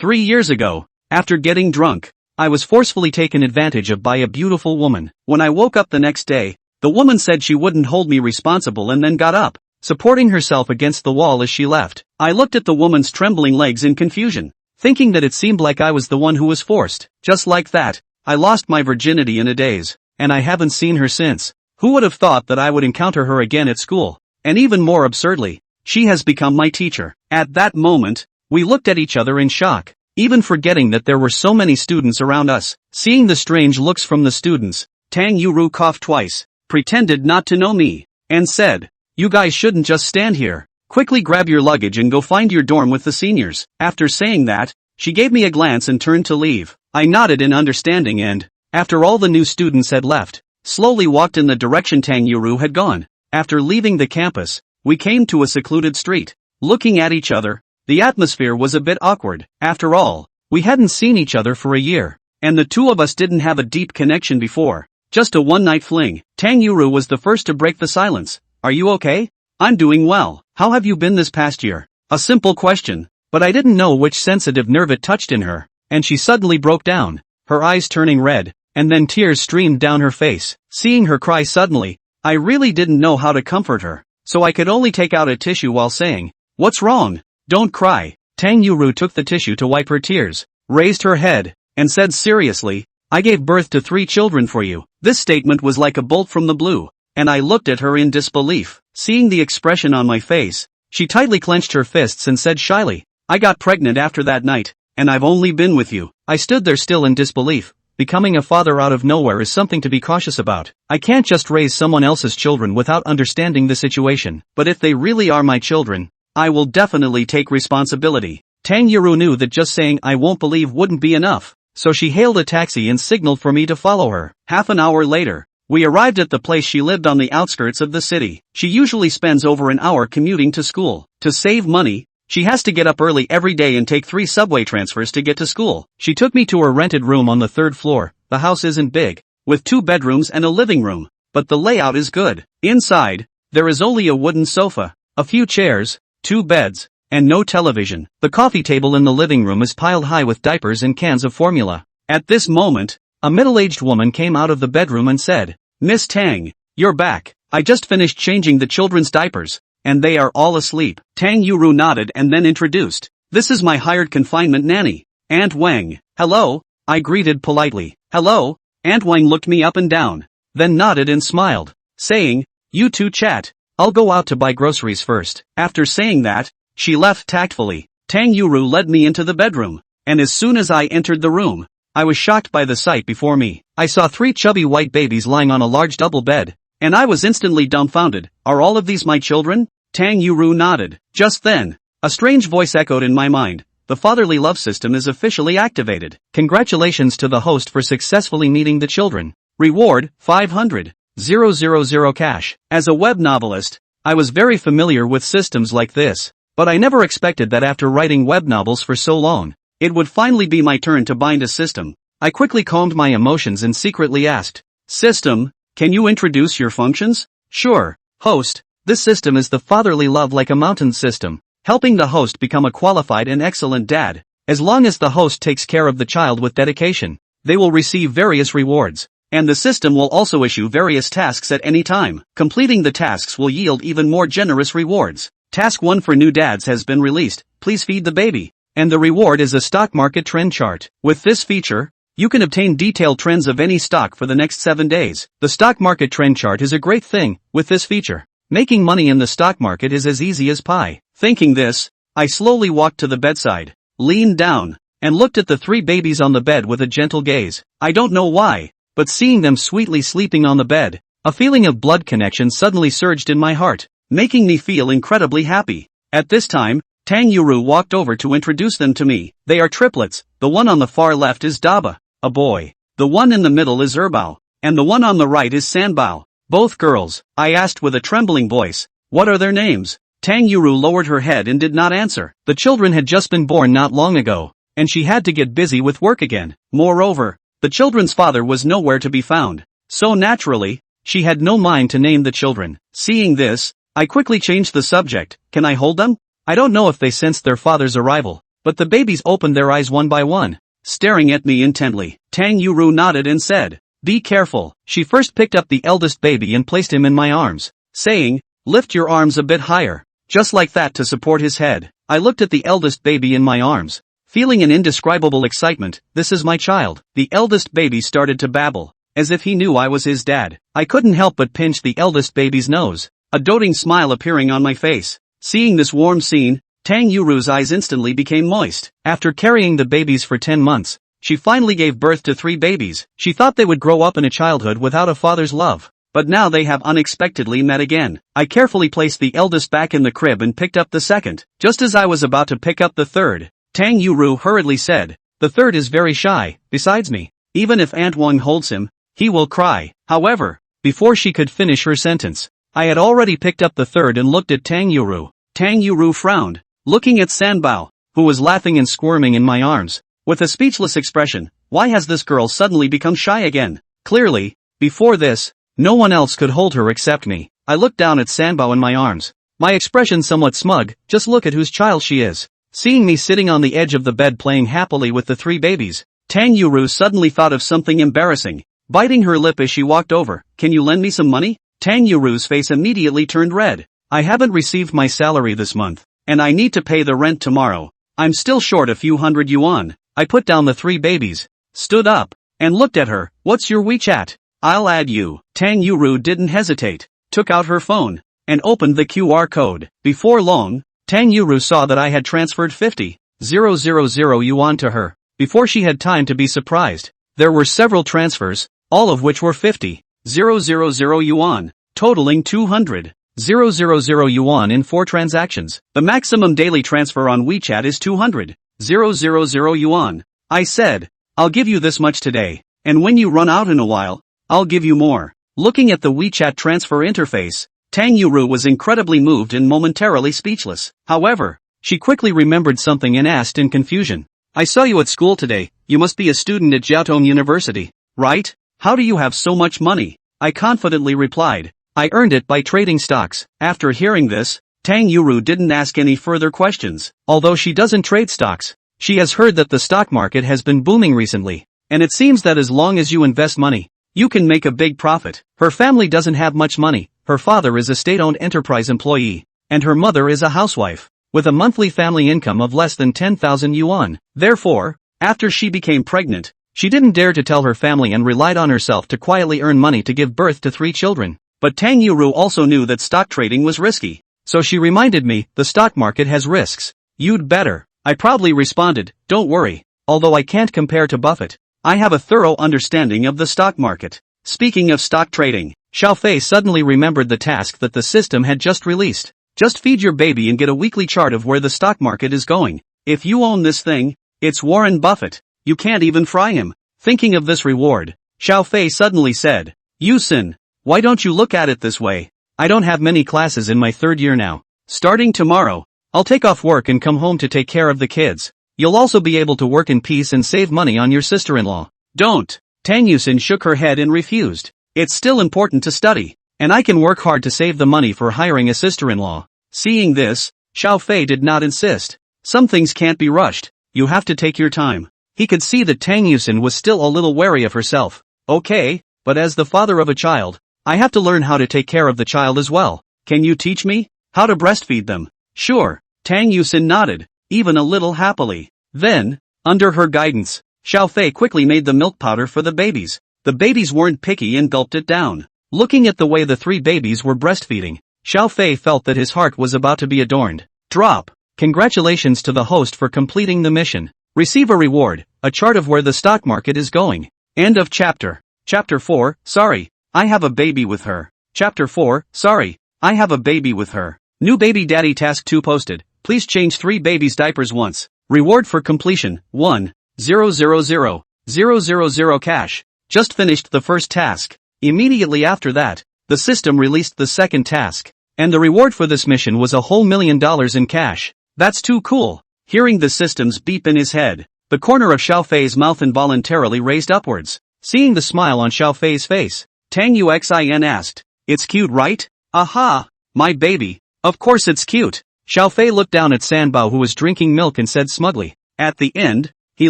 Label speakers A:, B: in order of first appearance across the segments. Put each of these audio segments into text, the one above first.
A: 3 years ago, after getting drunk, I was forcefully taken advantage of by a beautiful woman. When I woke up the next day, the woman said she wouldn't hold me responsible and then got up, supporting herself against the wall as she left. I looked at the woman's trembling legs in confusion, thinking that it seemed like I was the one who was forced. Just like that, I lost my virginity in a daze, and I haven't seen her since. Who would have thought that I would encounter her again at school? And even more absurdly, she has become my teacher. At that moment, we looked at each other in shock, even forgetting that there were so many students around us. Seeing the strange looks from the students, Tang Yuru coughed twice, pretended not to know me, and said, "You guys shouldn't just stand here. Quickly grab your luggage and go find your dorm with the seniors." After saying that, she gave me a glance and turned to leave. I nodded in understanding and, after all the new students had left, slowly walked in the direction Tang Yuru had gone. After leaving the campus, we came to a secluded street. Looking at each other, the atmosphere was a bit awkward. After all, we hadn't seen each other for a year, and the two of us didn't have a deep connection before. Just a one-night fling. Tang Yuru was the first to break the silence. "Are you okay?" "I'm doing well. How have you been this past year?" A simple question, but I didn't know which sensitive nerve it touched in her, and she suddenly broke down, her eyes turning red, and then tears streamed down her face. Seeing her cry suddenly, I really didn't know how to comfort her, so I could only take out a tissue while saying, "What's wrong? Don't cry." Tang Yuru took the tissue to wipe her tears, raised her head, and said seriously, "I gave birth to 3 children for you." This statement was like a bolt from the blue, and I looked at her in disbelief. Seeing the expression on my face, she tightly clenched her fists and said shyly, "I got pregnant after that night, and I've only been with you." I stood there still in disbelief. Becoming a father out of nowhere is something to be cautious about. I can't just raise someone else's children without understanding the situation. But if they really are my children, I will definitely take responsibility. Tang Yuru knew that just saying "I won't believe" wouldn't be enough, so she hailed a taxi and signaled for me to follow her. Half an hour later, we arrived at the place she lived on the outskirts of the city. She usually spends over an hour commuting to school. To save money, she has to get up early every day and take 3 subway transfers to get to school. She took me to her rented room on the 3rd floor. The house isn't big, with 2 bedrooms and a living room, but the layout is good. Inside, there is only a wooden sofa, a few chairs, 2 beds, and no television. The coffee table in the living room is piled high with diapers and cans of formula. At this moment, a middle-aged woman came out of the bedroom and said, "Miss Tang, you're back. I just finished changing the children's diapers, and they are all asleep." Tang Yuru nodded and then introduced, "This is my hired confinement nanny, Aunt Wang." "Hello," I greeted politely. "Hello." Aunt Wang looked me up and down, then nodded and smiled, saying, "You two chat. I'll go out to buy groceries first." After saying that, she left tactfully. Tang Yuru led me into the bedroom, and as soon as I entered the room, I was shocked by the sight before me. I saw 3 chubby white babies lying on a large double bed, and I was instantly dumbfounded. "Are all of these my children?" Tang Yuru nodded. Just then, a strange voice echoed in my mind. "The fatherly love system is officially activated. Congratulations to the host for successfully meeting the children. Reward, 500,000 cash." As a web novelist, I was very familiar with systems like this, but I never expected that after writing web novels for so long, it would finally be my turn to bind a system. I quickly calmed my emotions and secretly asked, "System, can you introduce your functions?" "Sure, host. This system is the fatherly love like a mountain system, helping the host become a qualified and excellent dad. As long as the host takes care of the child with dedication, they will receive various rewards, and the system will also issue various tasks at any time. Completing the tasks will yield even more generous rewards. Task 1 for new dads has been released. Please feed the baby." And the reward is a stock market trend chart. With this feature, you can obtain detailed trends of any stock for the next 7 days. The stock market trend chart is a great thing. With this feature, making money in the stock market is as easy as pie. Thinking this, I slowly walked to the bedside, leaned down, and looked at the 3 babies on the bed with a gentle gaze. I don't know why, but seeing them sweetly sleeping on the bed, a feeling of blood connection suddenly surged in my heart, making me feel incredibly happy. At this time, Tang Yuru walked over to introduce them to me. They are triplets. The one on the far left is Daba, a boy. The one in the middle is Erbao, and the one on the right is Sanbao, both girls. I asked with a trembling voice, "What are their names?" Tang Yuru lowered her head and did not answer. The children had just been born not long ago, and she had to get busy with work again. Moreover, the children's father was nowhere to be found, so naturally, she had no mind to name the children. Seeing this, I quickly changed the subject. "Can I hold them? I don't know if they sensed their father's arrival." but the babies opened their eyes one by one, staring at me intently. Tang Yuru nodded and said, "Be careful." She first picked up the eldest baby and placed him in my arms, saying, "Lift your arms a bit higher." Just like that to support his head. I looked at the eldest baby in my arms, feeling an indescribable excitement. "This is my child." The eldest baby started to babble, as if he knew I was his dad. I couldn't help but pinch the eldest baby's nose, a doting smile appearing on my face. Seeing this warm scene, Tang Yuru's eyes instantly became moist. After carrying the babies for 10 months, she finally gave birth to 3 babies. She thought they would grow up in a childhood without a father's love. But now they have unexpectedly met again. I carefully placed the eldest back in the crib and picked up the second. Just as I was about to pick up the third, Tang Yuru hurriedly said, "The third is very shy, besides me. Even if Aunt Wang holds him, he will cry." However, before she could finish her sentence, I had already picked up the third and looked at Tang Yuru. Tang Yuru frowned, looking at Sanbao, who was laughing and squirming in my arms, with a speechless expression. Why has this girl suddenly become shy again? Clearly, before this, no one else could hold her except me. I looked down at Sanbao in my arms, my expression somewhat smug. Just look at whose child she is. Seeing me sitting on the edge of the bed playing happily with the 3 babies, Tang Yuru suddenly thought of something embarrassing, biting her lip as she walked over. "Can you lend me some money?" Tang Yuru's face immediately turned red. "I haven't received my salary this month, and I need to pay the rent tomorrow. I'm still short a few hundred yuan." I put down the 3 babies, stood up, and looked at her. "What's your WeChat? I'll add you." Tang Yuru didn't hesitate, took out her phone, and opened the QR code. Before long, Tang Yuru saw that I had transferred 50,000 yuan to her. Before she had time to be surprised, there were several transfers, all of which were 50,000 yuan, totaling 200,000 yuan in 4 transactions. The maximum daily transfer on WeChat is 200,000 yuan. I said, "I'll give you this much today, and when you run out in a while, I'll give you more." Looking at the WeChat transfer interface, Tang Yuru was incredibly moved and momentarily speechless. However, she quickly remembered something and asked in confusion, "I saw you at school today. You must be a student at Jiaotong University, right? How do you have so much money?" I confidently replied, "I earned it by trading stocks." After hearing this, Tang Yuru didn't ask any further questions. Although she doesn't trade stocks, she has heard that the stock market has been booming recently, and it seems that as long as you invest money, you can make a big profit. Her family doesn't have much money. Her father is a state-owned enterprise employee, and her mother is a housewife, with a monthly family income of less than 10,000 yuan. Therefore, after she became pregnant, she didn't dare to tell her family and relied on herself to quietly earn money to give birth to 3 children. But Tang Yuru also knew that stock trading was risky, so she reminded me, "The stock market has risks. You'd better." I proudly responded, "Don't worry, although I can't compare to Buffett, I have a thorough understanding of the stock market." Speaking of stock trading, Xiao Fei suddenly remembered the task that the system had just released. Just feed your baby and get a weekly chart of where the stock market is going. If you own this thing, it's Warren Buffett. You can't even fry him. Thinking of this reward, Xiao Fei suddenly said, "Yusin, why don't you look at it this way? I don't have many classes in my 3rd year now. Starting tomorrow, I'll take off work and come home to take care of the kids. You'll also be able to work in peace and save money on your sister-in-law." "Don't." Tang Yusin shook her head and refused. "It's still important to study, and I can work hard to save the money for hiring a sister-in-law." Seeing this, Xiao Fei did not insist. "Some things can't be rushed. You have to take your time." He could see that Tang Yusin was still a little wary of herself. "Okay, but as the father of a child, I have to learn how to take care of the child as well. Can you teach me how to breastfeed them?" "Sure." Tang Yusin nodded, even a little happily. Then, under her guidance, Xiao Fei quickly made the milk powder for the babies. The babies weren't picky and gulped it down. Looking at the way the 3 babies were breastfeeding, Xiao Fei felt that his heart was about to be adorned. Drop. Congratulations to the host for completing the mission. Receive a reward, a chart of where the stock market is going. End of chapter. Chapter 4, sorry, I have a baby with her. Chapter 4, sorry, I have a baby with her. New baby daddy task 2 posted. Please change 3 babies' diapers once. Reward for completion, 1,000,000 cash. Just finished the first task. Immediately after that, the system released the second task, and the reward for this mission was a whole $1 million in cash. That's too cool. Hearing the system's beep in his head, the corner of Xiao Fei's mouth involuntarily raised upwards. Seeing the smile on Xiao Fei's face, Tang Yuxin asked, "It's cute, right?" "Aha! My baby. Of course it's cute. Xiao Fei looked down at Sanbao, who was drinking milk, and said smugly. At the end, he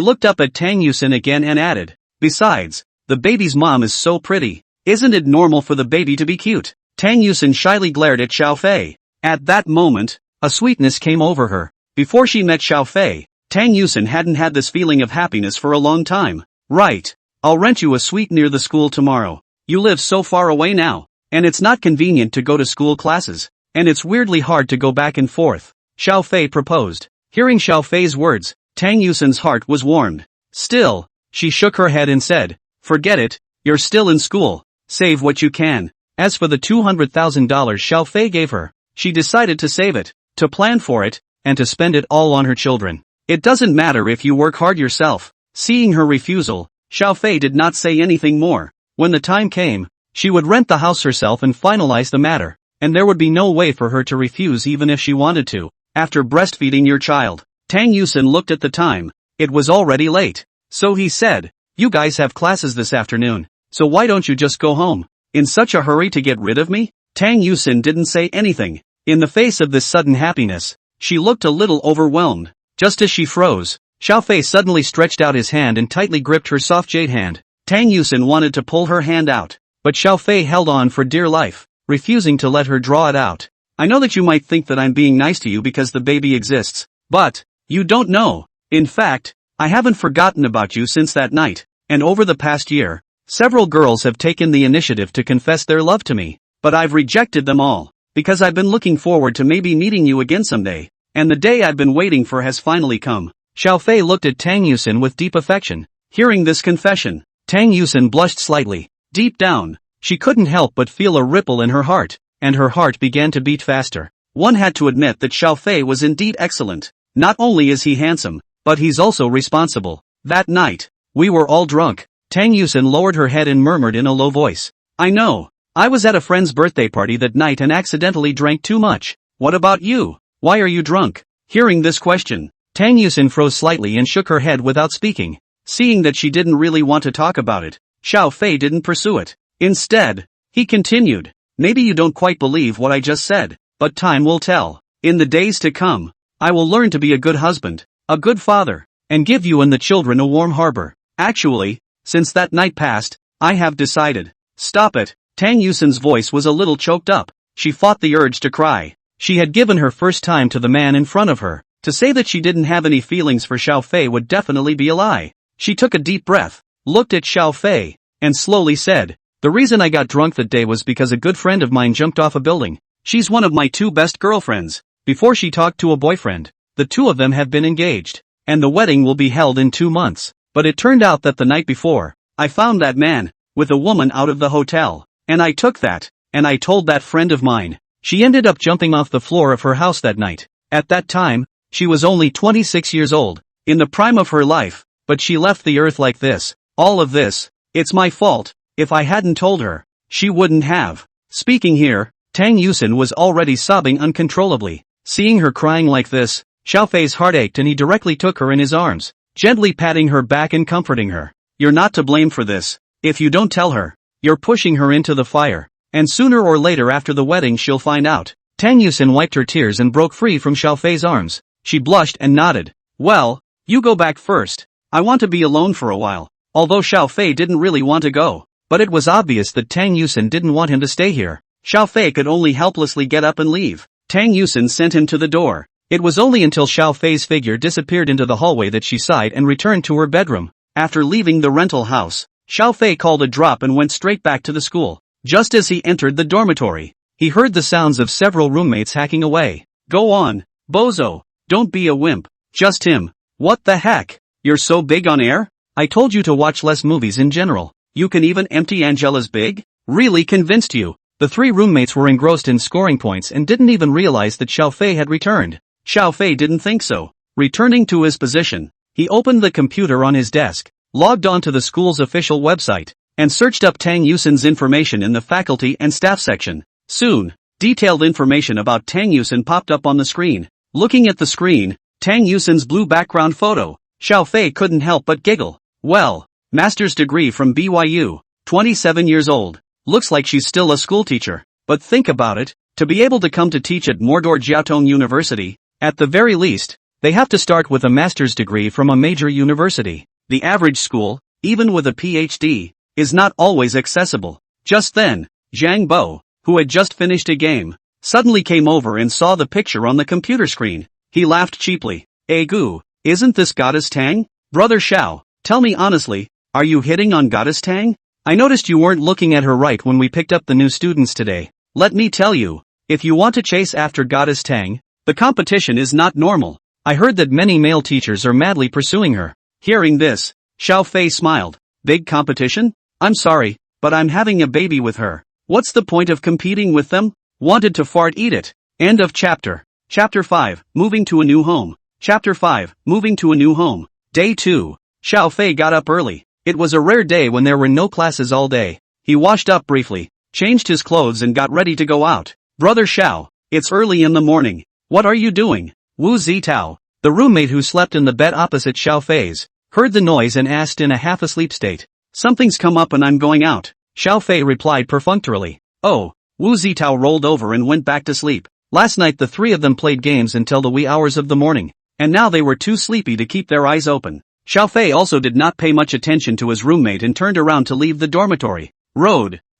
A: looked up at Tang Yusin again and added, "Besides, the baby's mom is so pretty. Isn't it normal for the baby to be cute?" Tang Yusin shyly glared at Xiao Fei. At that moment, a sweetness came over her. Before she met Xiao Fei, Tang Yusin hadn't had this feeling of happiness for a long time. "Right. I'll rent you a suite near the school tomorrow. You live so far away now, and it's not convenient to go to school classes, and it's weirdly hard to go back and forth," Xiao Fei proposed. Hearing Xiao Fei's words, Tang Yusin's heart was warmed. Still, she shook her head and said, "Forget it, you're still in school. Save what you can." As for the $200,000 Xiao Fei gave her, she decided to save it, to plan for it, and to spend it all on her children. "It doesn't matter if you work hard yourself." Seeing her refusal, Xiao Fei did not say anything more. When the time came, she would rent the house herself and finalize the matter, and there would be no way for her to refuse even if she wanted to. After breastfeeding your child, Tang Yusin looked at the time. It was already late. So he said, "You guys have classes this afternoon, so why don't you just go home? In such a hurry to get rid of me?" Tang Yusin didn't say anything. In the face of this sudden happiness, she looked a little overwhelmed. Just as she froze, Xiao Fei suddenly stretched out his hand and tightly gripped her soft jade hand. Tang Yusin wanted to pull her hand out, but Xiao Fei held on for dear life, refusing to let her draw it out. "I know that you might think that I'm being nice to you because the baby exists, but you don't know. In fact, I haven't forgotten about you since that night, and over the past year, several girls have taken the initiative to confess their love to me, but I've rejected them all, because I've been looking forward to maybe meeting you again someday, and the day I've been waiting for has finally come." Xiao Fei looked at Tang Yusin with deep affection. Hearing this confession, Tang Yusin blushed slightly. Deep down, she couldn't help but feel a ripple in her heart, and her heart began to beat faster. One had to admit that Xiao Fei was indeed excellent. Not only is he handsome, but he's also responsible. That night, we were all drunk. Tang Yusin lowered her head and murmured in a low voice, "I know. I was at a friend's birthday party that night and accidentally drank too much. What about you? Why are you drunk?" Hearing this question, Tang Yusin froze slightly and shook her head without speaking. Seeing that she didn't really want to talk about it, Xiao Fei didn't pursue it. Instead, he continued, "Maybe you don't quite believe what I just said, but time will tell. In the days to come, I will learn to be a good husband, a good father, and give you and the children a warm harbor. Actually, since that night passed, I have decided." "Stop it." Tang Yusin's voice was a little choked up. She fought the urge to cry. She had given her first time to the man in front of her. To say that she didn't have any feelings for Xiao Fei would definitely be a lie. She took a deep breath, looked at Xiao Fei, and slowly said, "The reason I got drunk that day was because a good friend of mine jumped off a building. She's one of my two best girlfriends. Before she talked to a boyfriend, the two of them have been engaged, and the wedding will be held in 2 months. But it turned out that the night before, I found that man, with a woman out of the hotel, and I took that, and I told that friend of mine. She ended up jumping off the floor of her house that night. At that time, she was only 26 years old, in the prime of her life, but she left the earth like this. All of this, it's my fault. If I hadn't told her, she wouldn't have." Speaking here, Tang Yusin was already sobbing uncontrollably. Seeing her crying like this, Xiao Fei's heart ached and he directly took her in his arms, gently patting her back and comforting her. "You're not to blame for this. If you don't tell her, you're pushing her into the fire, and sooner or later after the wedding she'll find out." Tang Yusin wiped her tears and broke free from Xiao Fei's arms. She blushed and nodded. "Well, you go back first. I want to be alone for a while." Although Xiao Fei didn't really want to go, but it was obvious that Tang Yusin didn't want him to stay here. Xiao Fei could only helplessly get up and leave. Tang Yusin sent him to the door. It was only until Xiao Fei's figure disappeared into the hallway that she sighed and returned to her bedroom. After leaving the rental house, Xiao Fei called a drop and went straight back to the school. Just as he entered the dormitory, he heard the sounds of several roommates hacking away. "Go on, bozo. Don't be a wimp." "Just him. What the heck? You're so big on air? I told you to watch less movies in general. You can even empty Angela's big? Really convinced you." The three roommates were engrossed in scoring points and didn't even realize that Xiao Fei had returned. Xiao Fei didn't think so. Returning to his position, he opened the computer on his desk, logged on to the school's official website, and searched up Tang Yusin's information in the faculty and staff section. Soon, detailed information about Tang Yusin popped up on the screen. Looking at the screen, Tang Yusin's blue background photo, Xiao Fei couldn't help but giggle. "Well, master's degree from BYU, 27 years old. Looks like she's still a schoolteacher. But think about it, To be able to come to teach at Mordor Jiaotong University, at the very least, they have to start with a master's degree from a major university. The average school, even with a PhD, is not always accessible. Just then, Zhang Bo, who had just finished a game, suddenly came over and saw the picture on the computer screen. He laughed cheaply. Gu, isn't this Goddess Tang? Brother Xiao, tell me honestly, are you hitting on Goddess Tang? I noticed you weren't looking at her right when we picked up the new students today. Let me tell you, if you want to chase after Goddess Tang, the competition is not normal. I heard that many male teachers are madly pursuing her. Hearing this, Xiao Fei smiled. Big competition? I'm sorry, but I'm having a baby with her. What's the point of competing with them? Wanted to fart, eat it. End of chapter. Chapter 5, Moving to a New Home. Chapter 5, Moving to a New Home. Day 2. Xiao Fei got up early. It was a rare day when there were no classes all day. He washed up briefly, changed his clothes and got ready to go out. Brother Xiao, it's early in the morning. What are you doing? Wu Zitao, the roommate who slept in the bed opposite Xiao Fei's, heard the noise and asked in a half-asleep state. Something's come up and I'm going out. Xiao Fei replied perfunctorily. Oh, Wu Zitao rolled over and went back to sleep. Last night the three of them played games until the wee hours of the morning, and now they were too sleepy to keep their eyes open. Xiao Fei also did not pay much attention to his roommate and turned around to leave the dormitory.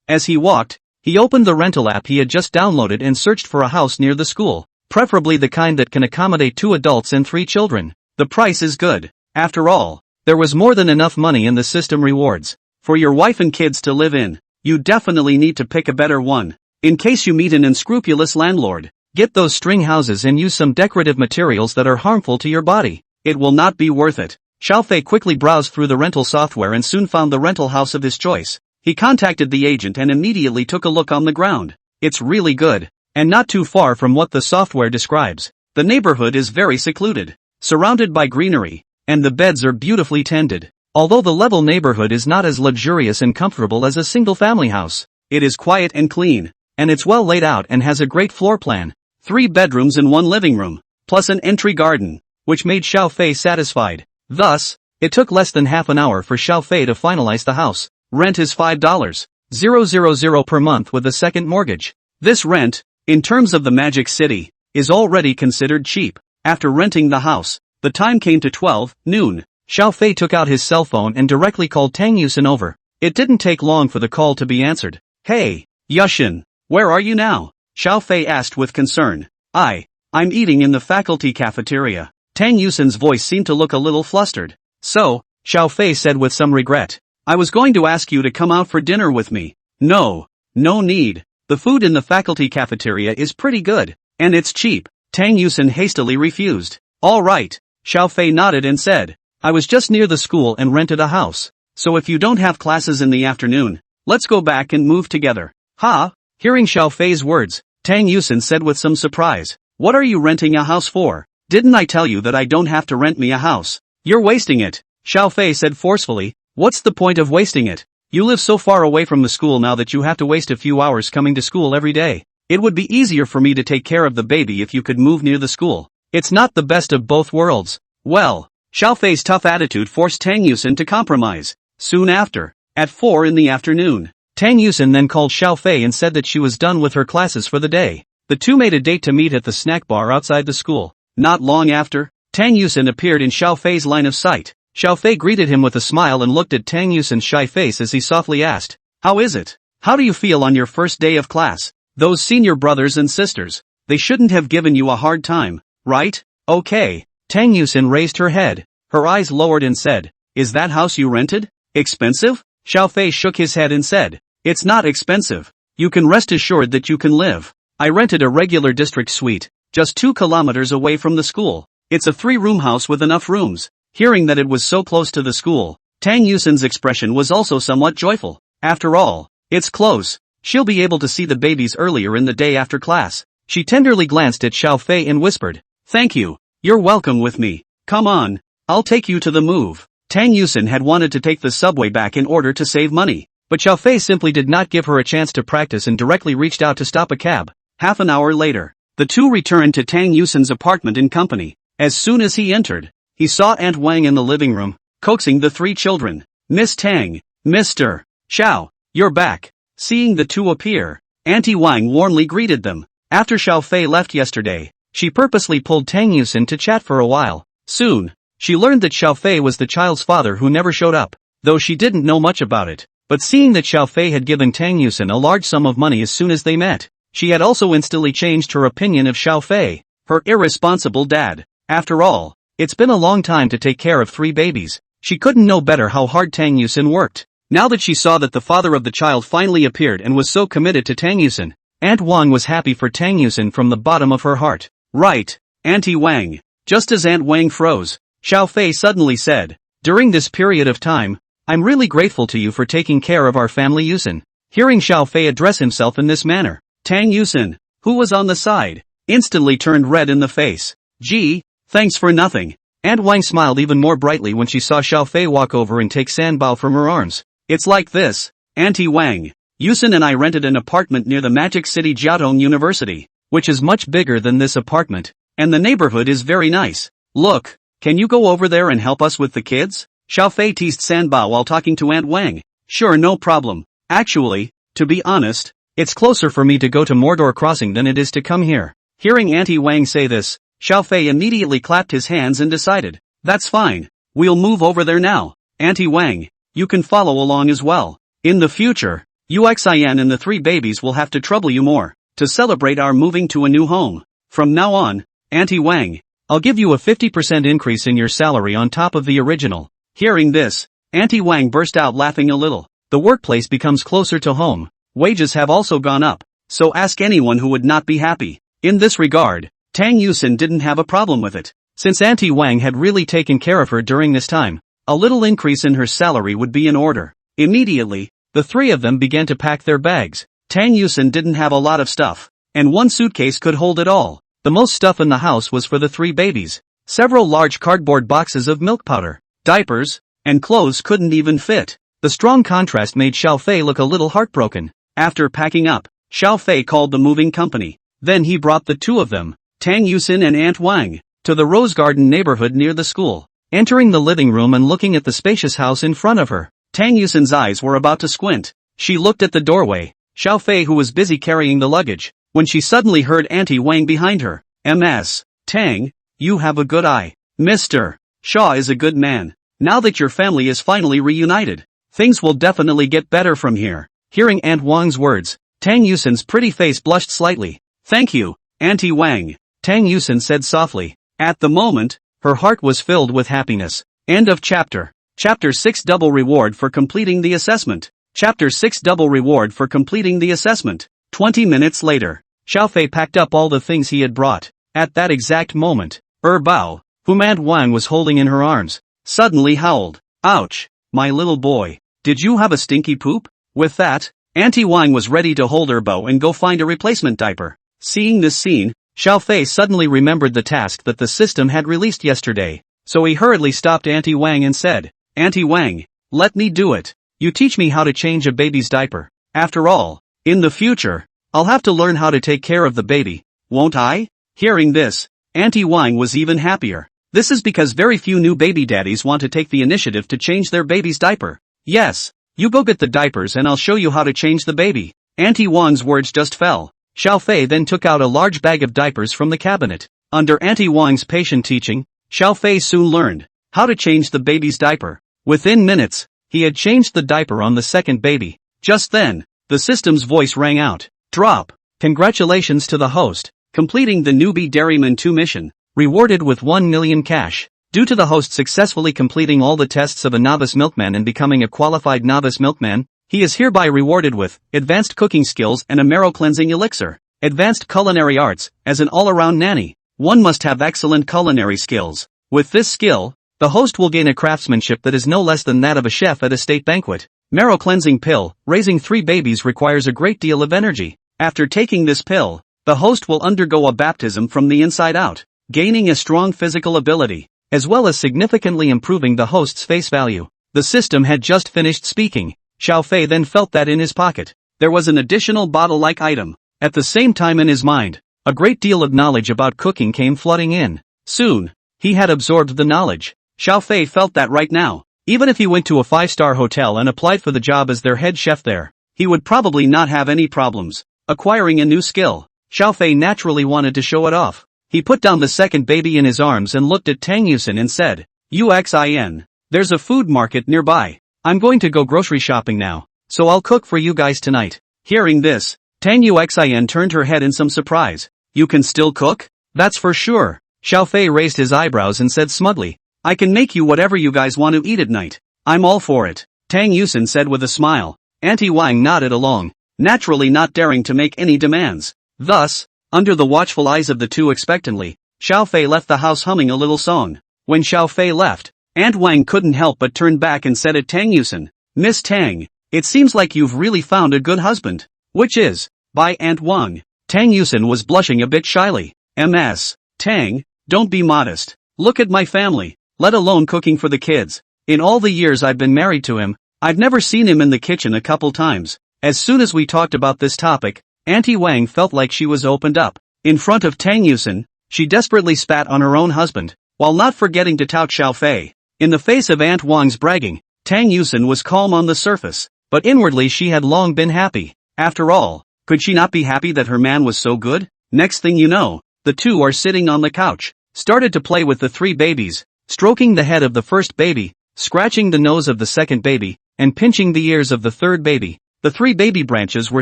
A: As he walked, he opened the rental app he had just downloaded and searched for a house near the school, preferably the kind that can accommodate 2 adults and 3 children. The price is good. After all, there was more than enough money in the system rewards for your wife and kids to live in. You definitely need to pick a better one. In case you meet an unscrupulous landlord, get those string houses and use some decorative materials that are harmful to your body. It will not be worth it. Xiao Fei quickly browsed through the rental software and soon found the rental house of his choice. He contacted the agent and immediately took a look on the ground. It's really good, and not too far from what the software describes. The neighborhood is very secluded, surrounded by greenery, and the beds are beautifully tended. Although the level neighborhood is not as luxurious and comfortable as a single-family house, it is quiet and clean, and it's well laid out and has a great floor plan. 3 bedrooms and 1 living room, plus an entry garden, which made Xiao Fei satisfied. Thus, it took less than half an hour for Xiao Fei to finalize the house. Rent is $5,000 per month with a second mortgage. This rent, in terms of the Magic City, is already considered cheap. After renting the house, the time came to 12 noon. Xiao Fei took out his cell phone and directly called Tang Yusen over. It didn't take long for the call to be answered. Hey, Yushin, where are you now? Xiao Fei asked with concern. I'm eating in the faculty cafeteria. Tang Yusen's voice seemed to look a little flustered. So, Xiao Fei said with some regret. I was going to ask you to come out for dinner with me. No need. The food in the faculty cafeteria is pretty good, and it's cheap. Tang Yusen hastily refused. All right, Xiao Fei nodded and said. I was just near the school and rented a house. So if you don't have classes in the afternoon, let's go back and move together. Ha! Hearing Xiao Fei's words, Tang Yusen said with some surprise. What are you renting a house for? Didn't I tell you that I don't have to rent me a house? You're wasting it, Xiao Fei said forcefully. What's the point of wasting it? You live so far away from the school now that you have to waste a few hours coming to school every day. It would be easier for me to take care of the baby if you could move near the school. It's not the best of both worlds. Well, Xiao Fei's tough attitude forced Tang Yusen to compromise. Soon after, at 4 in the afternoon, Tang Yusen then called Xiao Fei and said that she was done with her classes for the day. The two made a date to meet at the snack bar outside the school. Not long after, Tang Yusen appeared in Xiao Fei's line of sight. Xiao Fei greeted him with a smile and looked at Tang Yusen's shy face as he softly asked, How is it? How do you feel on your first day of class? Those senior brothers and sisters, they shouldn't have given you a hard time, right? Okay. Tang Yusen raised her head, her eyes lowered and said, Is that house you rented expensive? Xiao Fei shook his head and said, It's not expensive. You can rest assured that you can live. I rented a regular district suite, just 2 kilometers away from the school. It's a 3-room house with enough rooms. Hearing that it was so close to the school, Tang Yusen's expression was also somewhat joyful. After all, it's close. She'll be able to see the babies earlier in the day after class. She tenderly glanced at Xiao Fei and whispered, Thank you. You're welcome with me. Come on. I'll take you to the move. Tang Yusen had wanted to take the subway back in order to save money, but Xiao Fei simply did not give her a chance to practice and directly reached out to stop a cab. Half an hour later, the two returned to Tang Yusen's apartment in company. As soon as he entered, he saw Aunt Wang in the living room, coaxing the 3 children. Miss Tang, Mr. Xiao, you're back. Seeing the two appear, Auntie Wang warmly greeted them. After Xiao Fei left yesterday, she purposely pulled Tang Yusin to chat for a while. Soon, she learned that Xiao Fei was the child's father who never showed up, though she didn't know much about it. But seeing that Xiao Fei had given Tang Yusin a large sum of money as soon as they met, she had also instantly changed her opinion of Xiao Fei, her irresponsible dad. After all, it's been a long time to take care of 3 babies. She couldn't know better how hard Tang Yusin worked. Now that she saw that the father of the child finally appeared and was so committed to Tang Yusin, Aunt Wang was happy for Tang Yusin from the bottom of her heart. Right, Auntie Wang. Just as Aunt Wang froze, Xiao Fei suddenly said, "During this period of time, I'm really grateful to you for taking care of our family Yusin." Hearing Xiao Fei address himself in this manner, Tang Yusin, who was on the side, instantly turned red in the face. "Gee, thanks for nothing." Aunt Wang smiled even more brightly when she saw Xiao Fei walk over and take Sanbao from her arms. "It's like this, Auntie Wang. Yusin and I rented an apartment near the Magic City Jiaotong University, which is much bigger than this apartment, and the neighborhood is very nice. Look, can you go over there and help us with the kids?" Xiao Fei teased Sanbao while talking to Aunt Wang. "Sure, no problem. Actually, to be honest, it's closer for me to go to Mordor Crossing than it is to come here." Hearing Auntie Wang say this, Xiao Fei immediately clapped his hands and decided, "That's fine. We'll move over there now. Auntie Wang, you can follow along as well. In the future, Uxian and the 3 babies will have to trouble you more, to celebrate our moving to a new home. From now on, Auntie Wang, I'll give you a 50% increase in your salary on top of the original." Hearing this, Auntie Wang burst out laughing a little. The workplace becomes closer to home. Wages have also gone up, so ask anyone who would not be happy. In this regard, Tang Yusin didn't have a problem with it. Since Auntie Wang had really taken care of her during this time, a little increase in her salary would be in order. Immediately, the 3 of them began to pack their bags. Tang Yusin didn't have a lot of stuff, and one suitcase could hold it all. The most stuff in the house was for the 3 babies. Several large cardboard boxes of milk powder, diapers, and clothes couldn't even fit. The strong contrast made Xiao Fei look a little heartbroken. After packing up, Xiao Fei called the moving company. Then he brought the 2 of them, Tang Yusin and Aunt Wang, to the Rose Garden neighborhood near the school. Entering the living room and looking at the spacious house in front of her, Tang Yusin's eyes were about to squint. She looked at the doorway, Xiao Fei who was busy carrying the luggage, when she suddenly heard Auntie Wang behind her. "Ms. Tang, you have a good eye. Mr. Shaw is a good man. Now that your family is finally reunited, things will definitely get better from here." Hearing Aunt Wang's words, Tang Yusin's pretty face blushed slightly. "Thank you, Auntie Wang," Tang Yusin said softly. At the moment, her heart was filled with happiness. End of chapter. Chapter 6 Double Reward for completing the assessment. Chapter 6 Double Reward for completing the assessment. 20 minutes later, Xiao Fei packed up all the things he had brought. At that exact moment, Bao, whom Aunt Wang was holding in her arms, suddenly howled. "Ouch, my little boy. Did you have a stinky poop?" With that, Auntie Wang was ready to hold Bao and go find a replacement diaper. Seeing this scene, Xiao Fei suddenly remembered the task that the system had released yesterday, so he hurriedly stopped Auntie Wang and said, "Auntie Wang, let me do it. You teach me how to change a baby's diaper. After all, in the future, I'll have to learn how to take care of the baby, won't I?" Hearing this, Auntie Wang was even happier. This is because very few new baby daddies want to take the initiative to change their baby's diaper. "Yes, you go get the diapers and I'll show you how to change the baby." Auntie Wang's words just fell. Xiao Fei then took out a large bag of diapers from the cabinet. Under Auntie Wang's patient teaching, Xiao Fei soon learned how to change the baby's diaper. Within minutes, he had changed the diaper on the second baby. Just then, the system's voice rang out. "Drop. Congratulations to the host, completing the newbie Dairyman 2 mission, rewarded with 1 million cash. Due to the host successfully completing all the tests of a novice milkman and becoming a qualified novice milkman, he is hereby rewarded with advanced cooking skills and a marrow cleansing elixir, advanced culinary arts. As an all-around nanny, one must have excellent culinary skills. With this skill, the host will gain a craftsmanship that is no less than that of a chef at a state banquet. Marrow cleansing pill. Raising 3 babies requires a great deal of energy. After taking this pill, the host will undergo a baptism from the inside out, gaining a strong physical ability, as well as significantly improving the host's face value." The system had just finished speaking. Xiao Fei then felt that in his pocket, there was an additional bottle-like item. At the same time in his mind, a great deal of knowledge about cooking came flooding in. Soon, he had absorbed the knowledge. Xiao Fei felt that right now, even if he went to a 5-star hotel and applied for the job as their head chef there, he would probably not have any problems acquiring a new skill. Xiao Fei naturally wanted to show it off. He put down the second baby in his arms and looked at Tang Yusin and said, "Uxin. There's a food market nearby. I'm going to go grocery shopping now, so I'll cook for you guys tonight." Hearing this, Tang Yuxin turned her head in some surprise. "You can still cook? That's for sure." Xiao Fei raised his eyebrows and said smugly, "I can make you whatever you guys want to eat at night. I'm all for it." Tang Yusin said with a smile. Auntie Wang nodded along, naturally not daring to make any demands. Thus, under the watchful eyes of the two expectantly, Xiao Fei left the house humming a little song. When Xiao Fei left, Aunt Wang couldn't help but turn back and said at Tang Yusin, "Miss Tang, it seems like you've really found a good husband." "Which is, by Aunt Wang." Tang Yusin was blushing a bit shyly. "Ms. Tang, don't be modest. Look at my family, let alone cooking for the kids. In all the years I've been married to him, I've never seen him in the kitchen a couple times." As soon as we talked about this topic, Auntie Wang felt like she was opened up. In front of Tang Yusin, she desperately spat on her own husband, while not forgetting to tout Xiao Fei. In the face of Aunt Wang's bragging, Tang Yusin was calm on the surface, but inwardly she had long been happy. After all, could she not be happy that her man was so good? Next thing you know, the two are sitting on the couch, started to play with the three babies, stroking the head of the first baby, scratching the nose of the second baby, and pinching the ears of the third baby. The three baby branches were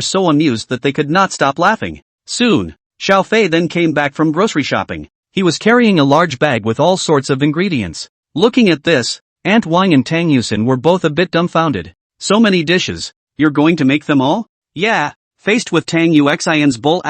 A: so amused that they could not stop laughing. Soon, Xiao Fei then came back from grocery shopping. He was carrying a large bag with all sorts of ingredients. Looking at this, Aunt Wang and Tang Yusin were both a bit dumbfounded. "So many dishes, you're going to make them all?" "Yeah." Faced with Tang Yuxin's bull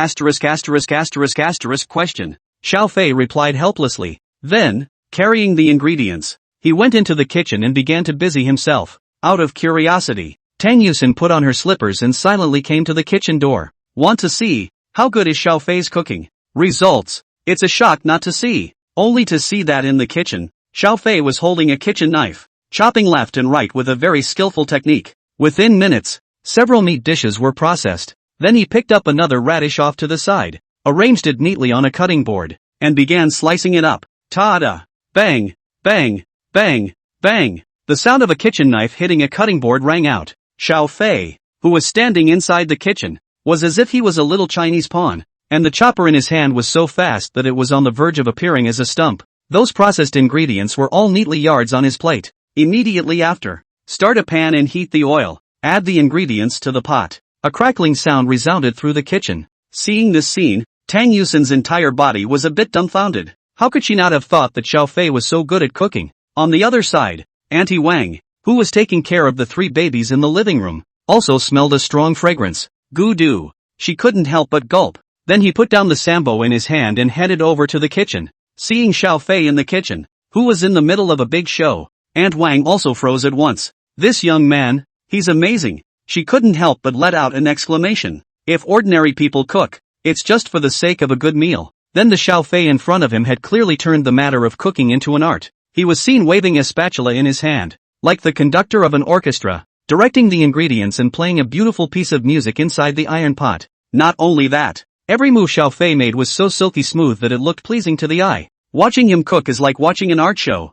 A: question, Xiao Fei replied helplessly. Then, carrying the ingredients, he went into the kitchen and began to busy himself. Out of curiosity, Tang Yusin put on her slippers and silently came to the kitchen door. "Want to see how good is Xiao Fei's cooking?" Results. It's a shock not to see. Only to see that in the kitchen, Xiao Fei was holding a kitchen knife, chopping left and right with a very skillful technique. Within minutes, several meat dishes were processed. Then he picked up another radish off to the side, arranged it neatly on a cutting board, and began slicing it up. Ta-da! Bang! Bang! Bang! Bang! The sound of a kitchen knife hitting a cutting board rang out. Xiao Fei, who was standing inside the kitchen, was as if he was a little Chinese pawn, and the chopper in his hand was so fast that it was on the verge of appearing as a stump. Those processed ingredients were all neatly yards on his plate. Immediately after, start a pan and heat the oil. Add the ingredients to the pot. A crackling sound resounded through the kitchen. Seeing this scene, Tang Yusin's entire body was a bit dumbfounded. How could she not have thought that Xiao Fei was so good at cooking? On the other side, Auntie Wang, who was taking care of the three babies in the living room, also smelled a strong fragrance. Goo-doo. She couldn't help but gulp. Then he put down the sambo in his hand and headed over to the kitchen. Seeing Xiao Fei in the kitchen, who was in the middle of a big show, Aunt Wang also froze at once. "This young man, he's amazing." She couldn't help but let out an exclamation. If ordinary people cook, it's just for the sake of a good meal. Then the Xiao Fei in front of him had clearly turned the matter of cooking into an art. He was seen waving a spatula in his hand, like the conductor of an orchestra, directing the ingredients and playing a beautiful piece of music inside the iron pot. Not only that, every move Xiao Fei made was so silky smooth that it looked pleasing to the eye. Watching him cook is like watching an art show.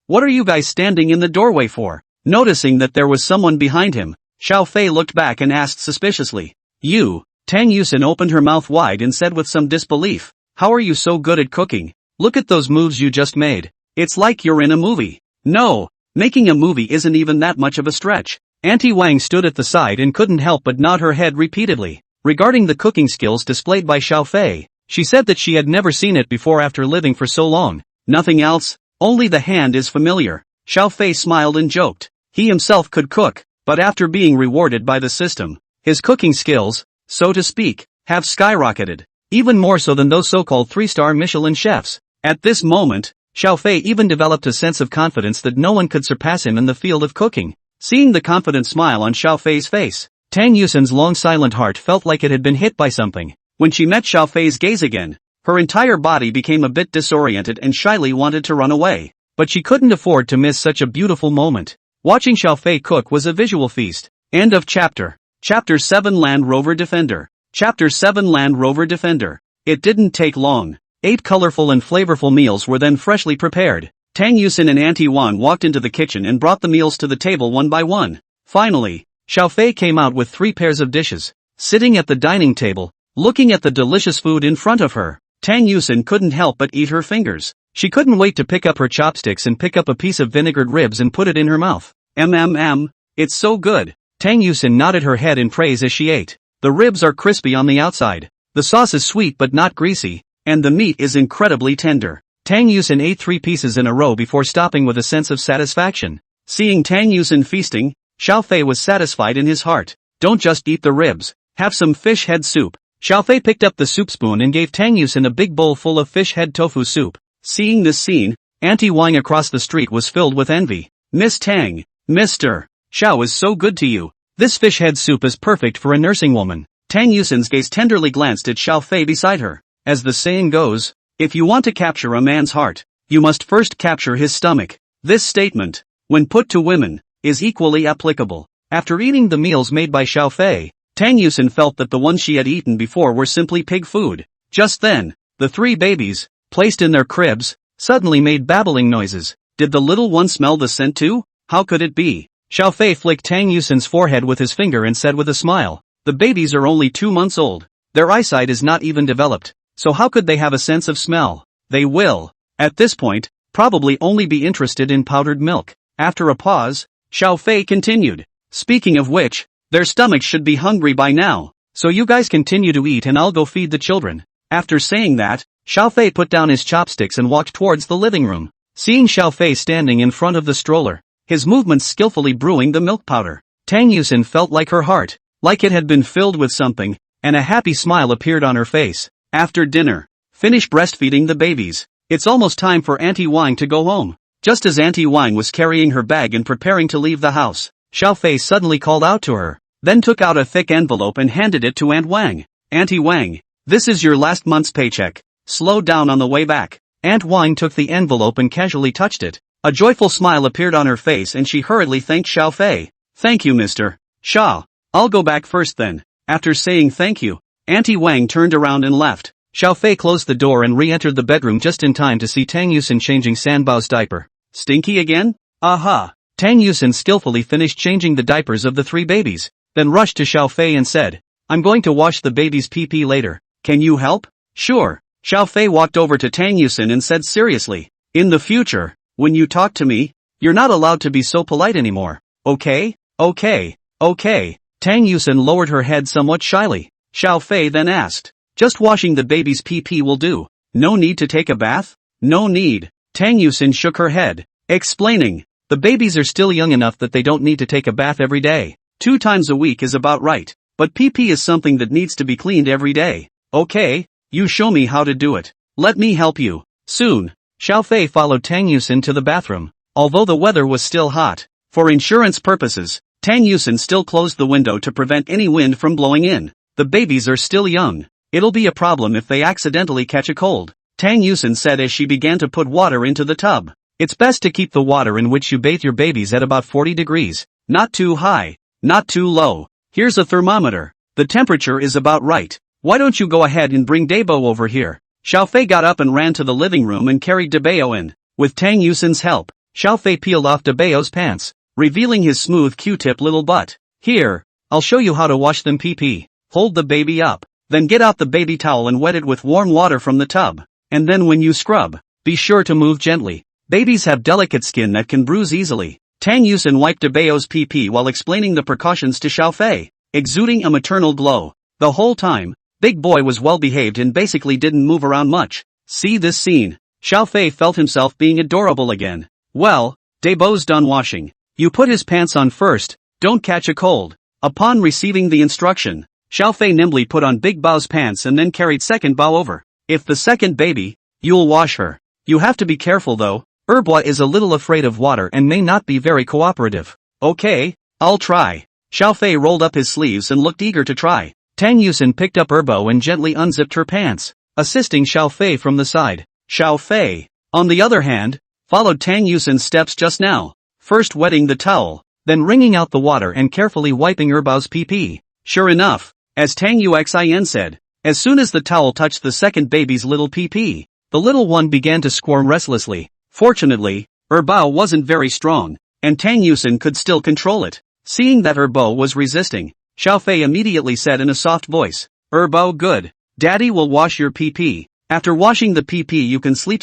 A: What are you guys standing in the doorway for?" Noticing that there was someone behind him, Xiao Fei looked back and asked suspiciously. "You?" Tang Yusin opened her mouth wide and said with some disbelief. "How are you so good at cooking? Look at those moves you just made. It's like you're in a movie." "No, making a movie isn't even that much of a stretch." Auntie Wang stood at the side and couldn't help but nod her head repeatedly. Regarding the cooking skills displayed by Xiao Fei, she said that she had never seen it before after living for so long. "Nothing else? Only the hand is familiar." Xiao Fei smiled and joked. He himself could cook, but after being rewarded by the system, his cooking skills, so to speak, have skyrocketed, even more so than those so-called 3-star Michelin chefs. At this moment, Xiao Fei even developed a sense of confidence that no one could surpass him in the field of cooking. Seeing the confident smile on Xiao Fei's face, Tang Yusin's long silent heart felt like it had been hit by something. When she met Xiao Fei's gaze again, her entire body became a bit disoriented and shyly wanted to run away. But she couldn't afford to miss such a beautiful moment. Watching Xiao Fei cook was a visual feast. End of chapter. Chapter 7 Land Rover Defender. Chapter 7 Land Rover Defender. It didn't take long. 8 colorful and flavorful meals were then freshly prepared. Tang Yusin and Auntie Wan walked into the kitchen and brought the meals to the table one by one. Finally, Xiao Fei came out with 3 pairs of dishes. Sitting at the dining table, Looking at the delicious food in front of her, Tang Yusin couldn't help but eat her fingers. She couldn't wait to pick up her chopsticks and pick up a piece of vinegared ribs and put it in her mouth. It's so good. Tang Yusin nodded her head in praise as she ate. The ribs are crispy on the outside. The sauce is sweet but not greasy, and the meat is incredibly tender. Tang Yusin ate 3 pieces in a row before stopping with a sense of satisfaction. Seeing Tang Yusin feasting, Xiao Fei was satisfied in his heart. Don't just eat the ribs, have some fish head soup. Xiao Fei picked up the soup spoon and gave Tang Yusin a big bowl full of fish head tofu soup. Seeing this scene, Auntie Wang across the street was filled with envy. Miss Tang, Mr. Xiao is so good to you. This fish head soup is perfect for a nursing woman. Tang Yusin's gaze tenderly glanced at Xiao Fei beside her. As the saying goes, if you want to capture a man's heart, you must first capture his stomach. This statement, when put to women, is equally applicable. After eating the meals made by Xiao Fei, Tang Yusin felt that the ones she had eaten before were simply pig food. Just then, the 3 babies, placed in their cribs, suddenly made babbling noises. Did the little one smell the scent too? How could it be? Xiao Fei flicked Tang Yusin's forehead with his finger and said with a smile, the babies are only 2 months old. Their eyesight is not even developed, so how could they have a sense of smell? They will, at this point, probably only be interested in powdered milk. After a pause, Xiao Fei continued, speaking of which, their stomachs should be hungry by now, so you guys continue to eat and I'll go feed the children. After saying that, Xiao Fei put down his chopsticks and walked towards the living room. Seeing Xiao Fei standing in front of the stroller, his movements skillfully brewing the milk powder, Tang Yusin felt like her heart, like it had been filled with something, and a happy smile appeared on her face. After dinner, finish breastfeeding the babies. It's almost time for Auntie Wang to go home. Just as Auntie Wang was carrying her bag and preparing to leave the house, Xiao Fei suddenly called out to her, then took out a thick envelope and handed it to Aunt Wang. Auntie Wang, this is your last month's paycheck. Slow down on the way back. Aunt Wang took the envelope and casually touched it. A joyful smile appeared on her face and she hurriedly thanked Xiao Fei. Thank you, Mr. Xiao. I'll go back first then. After saying thank you, Auntie Wang turned around and left. Xiao Fei closed the door and re-entered the bedroom just in time to see Tang Yusin changing Sanbao's diaper. Stinky again? Aha! Tang Yusin skillfully finished changing the diapers of the 3 babies, then rushed to Xiao Fei and said, I'm going to wash the baby's pee-pee later. Can you help? Sure. Xiao Fei walked over to Tang Yusin and said seriously, in the future, when you talk to me, you're not allowed to be so polite anymore. Okay? Okay. Tang Yusin lowered her head somewhat shyly. Xiao Fei then asked, just washing the baby's pee-pee will do. No need to take a bath? No need. Tang Yusin shook her head, explaining, the babies are still young enough that they don't need to take a bath every day. 2 times a week is about right. But pee-pee is something that needs to be cleaned every day. Okay, you show me how to do it. Let me help you. Soon, Xiao Fei followed Tang Yusin to the bathroom. Although the weather was still hot, for insurance purposes, Tang Yusin still closed the window to prevent any wind from blowing in. The babies are still young. It'll be a problem if they accidentally catch a cold, Tang Yusin said as she began to put water into the tub. It's best to keep the water in which you bathe your babies at about 40 degrees. Not too high, not too low. Here's a thermometer. The temperature is about right. Why don't you go ahead and bring Debo over here? Xiao Fei got up and ran to the living room and carried Debeo in. With Tang Yusin's help, Xiao Fei peeled off Debeo's pants, revealing his smooth Q-tip little butt. Here, I'll show you how to wash them pee-pee. Hold the baby up. Then get out the baby towel and wet it with warm water from the tub. And then when you scrub, be sure to move gently. Babies have delicate skin that can bruise easily. Tang Yusin wiped Debeo's pee-pee while explaining the precautions to Xiao Fei, exuding a maternal glow. The whole time, Big Boy was well behaved and basically didn't move around much. See this scene. Xiao Fei felt himself being adorable again. Well, Debo's done washing. You put his pants on first, don't catch a cold. Upon receiving the instruction, Xiao Fei nimbly put on Big Bao's pants and then carried second Bao over. If the second baby, you'll wash her. You have to be careful though. Erbo is a little afraid of water and may not be very cooperative. Okay, I'll try. Xiao Fei rolled up his sleeves and looked eager to try. Tang Yusin picked up Erbo and gently unzipped her pants, assisting Xiao Fei from the side. Xiao Fei, on the other hand, followed Tang Yusin's steps just now, first wetting the towel, then wringing out the water and carefully wiping Erbo's pee-pee. Sure enough, as Tang Yuxin said, as soon as the towel touched the second baby's little pee-pee, the little one began to squirm restlessly. Fortunately, Erbo wasn't very strong, and Tang Yusin could still control it. Seeing that Erbo was resisting, Xiao Fei immediately said in a soft voice, Erbo, good. Daddy will wash your pee-pee. After washing the pee-pee you can sleep.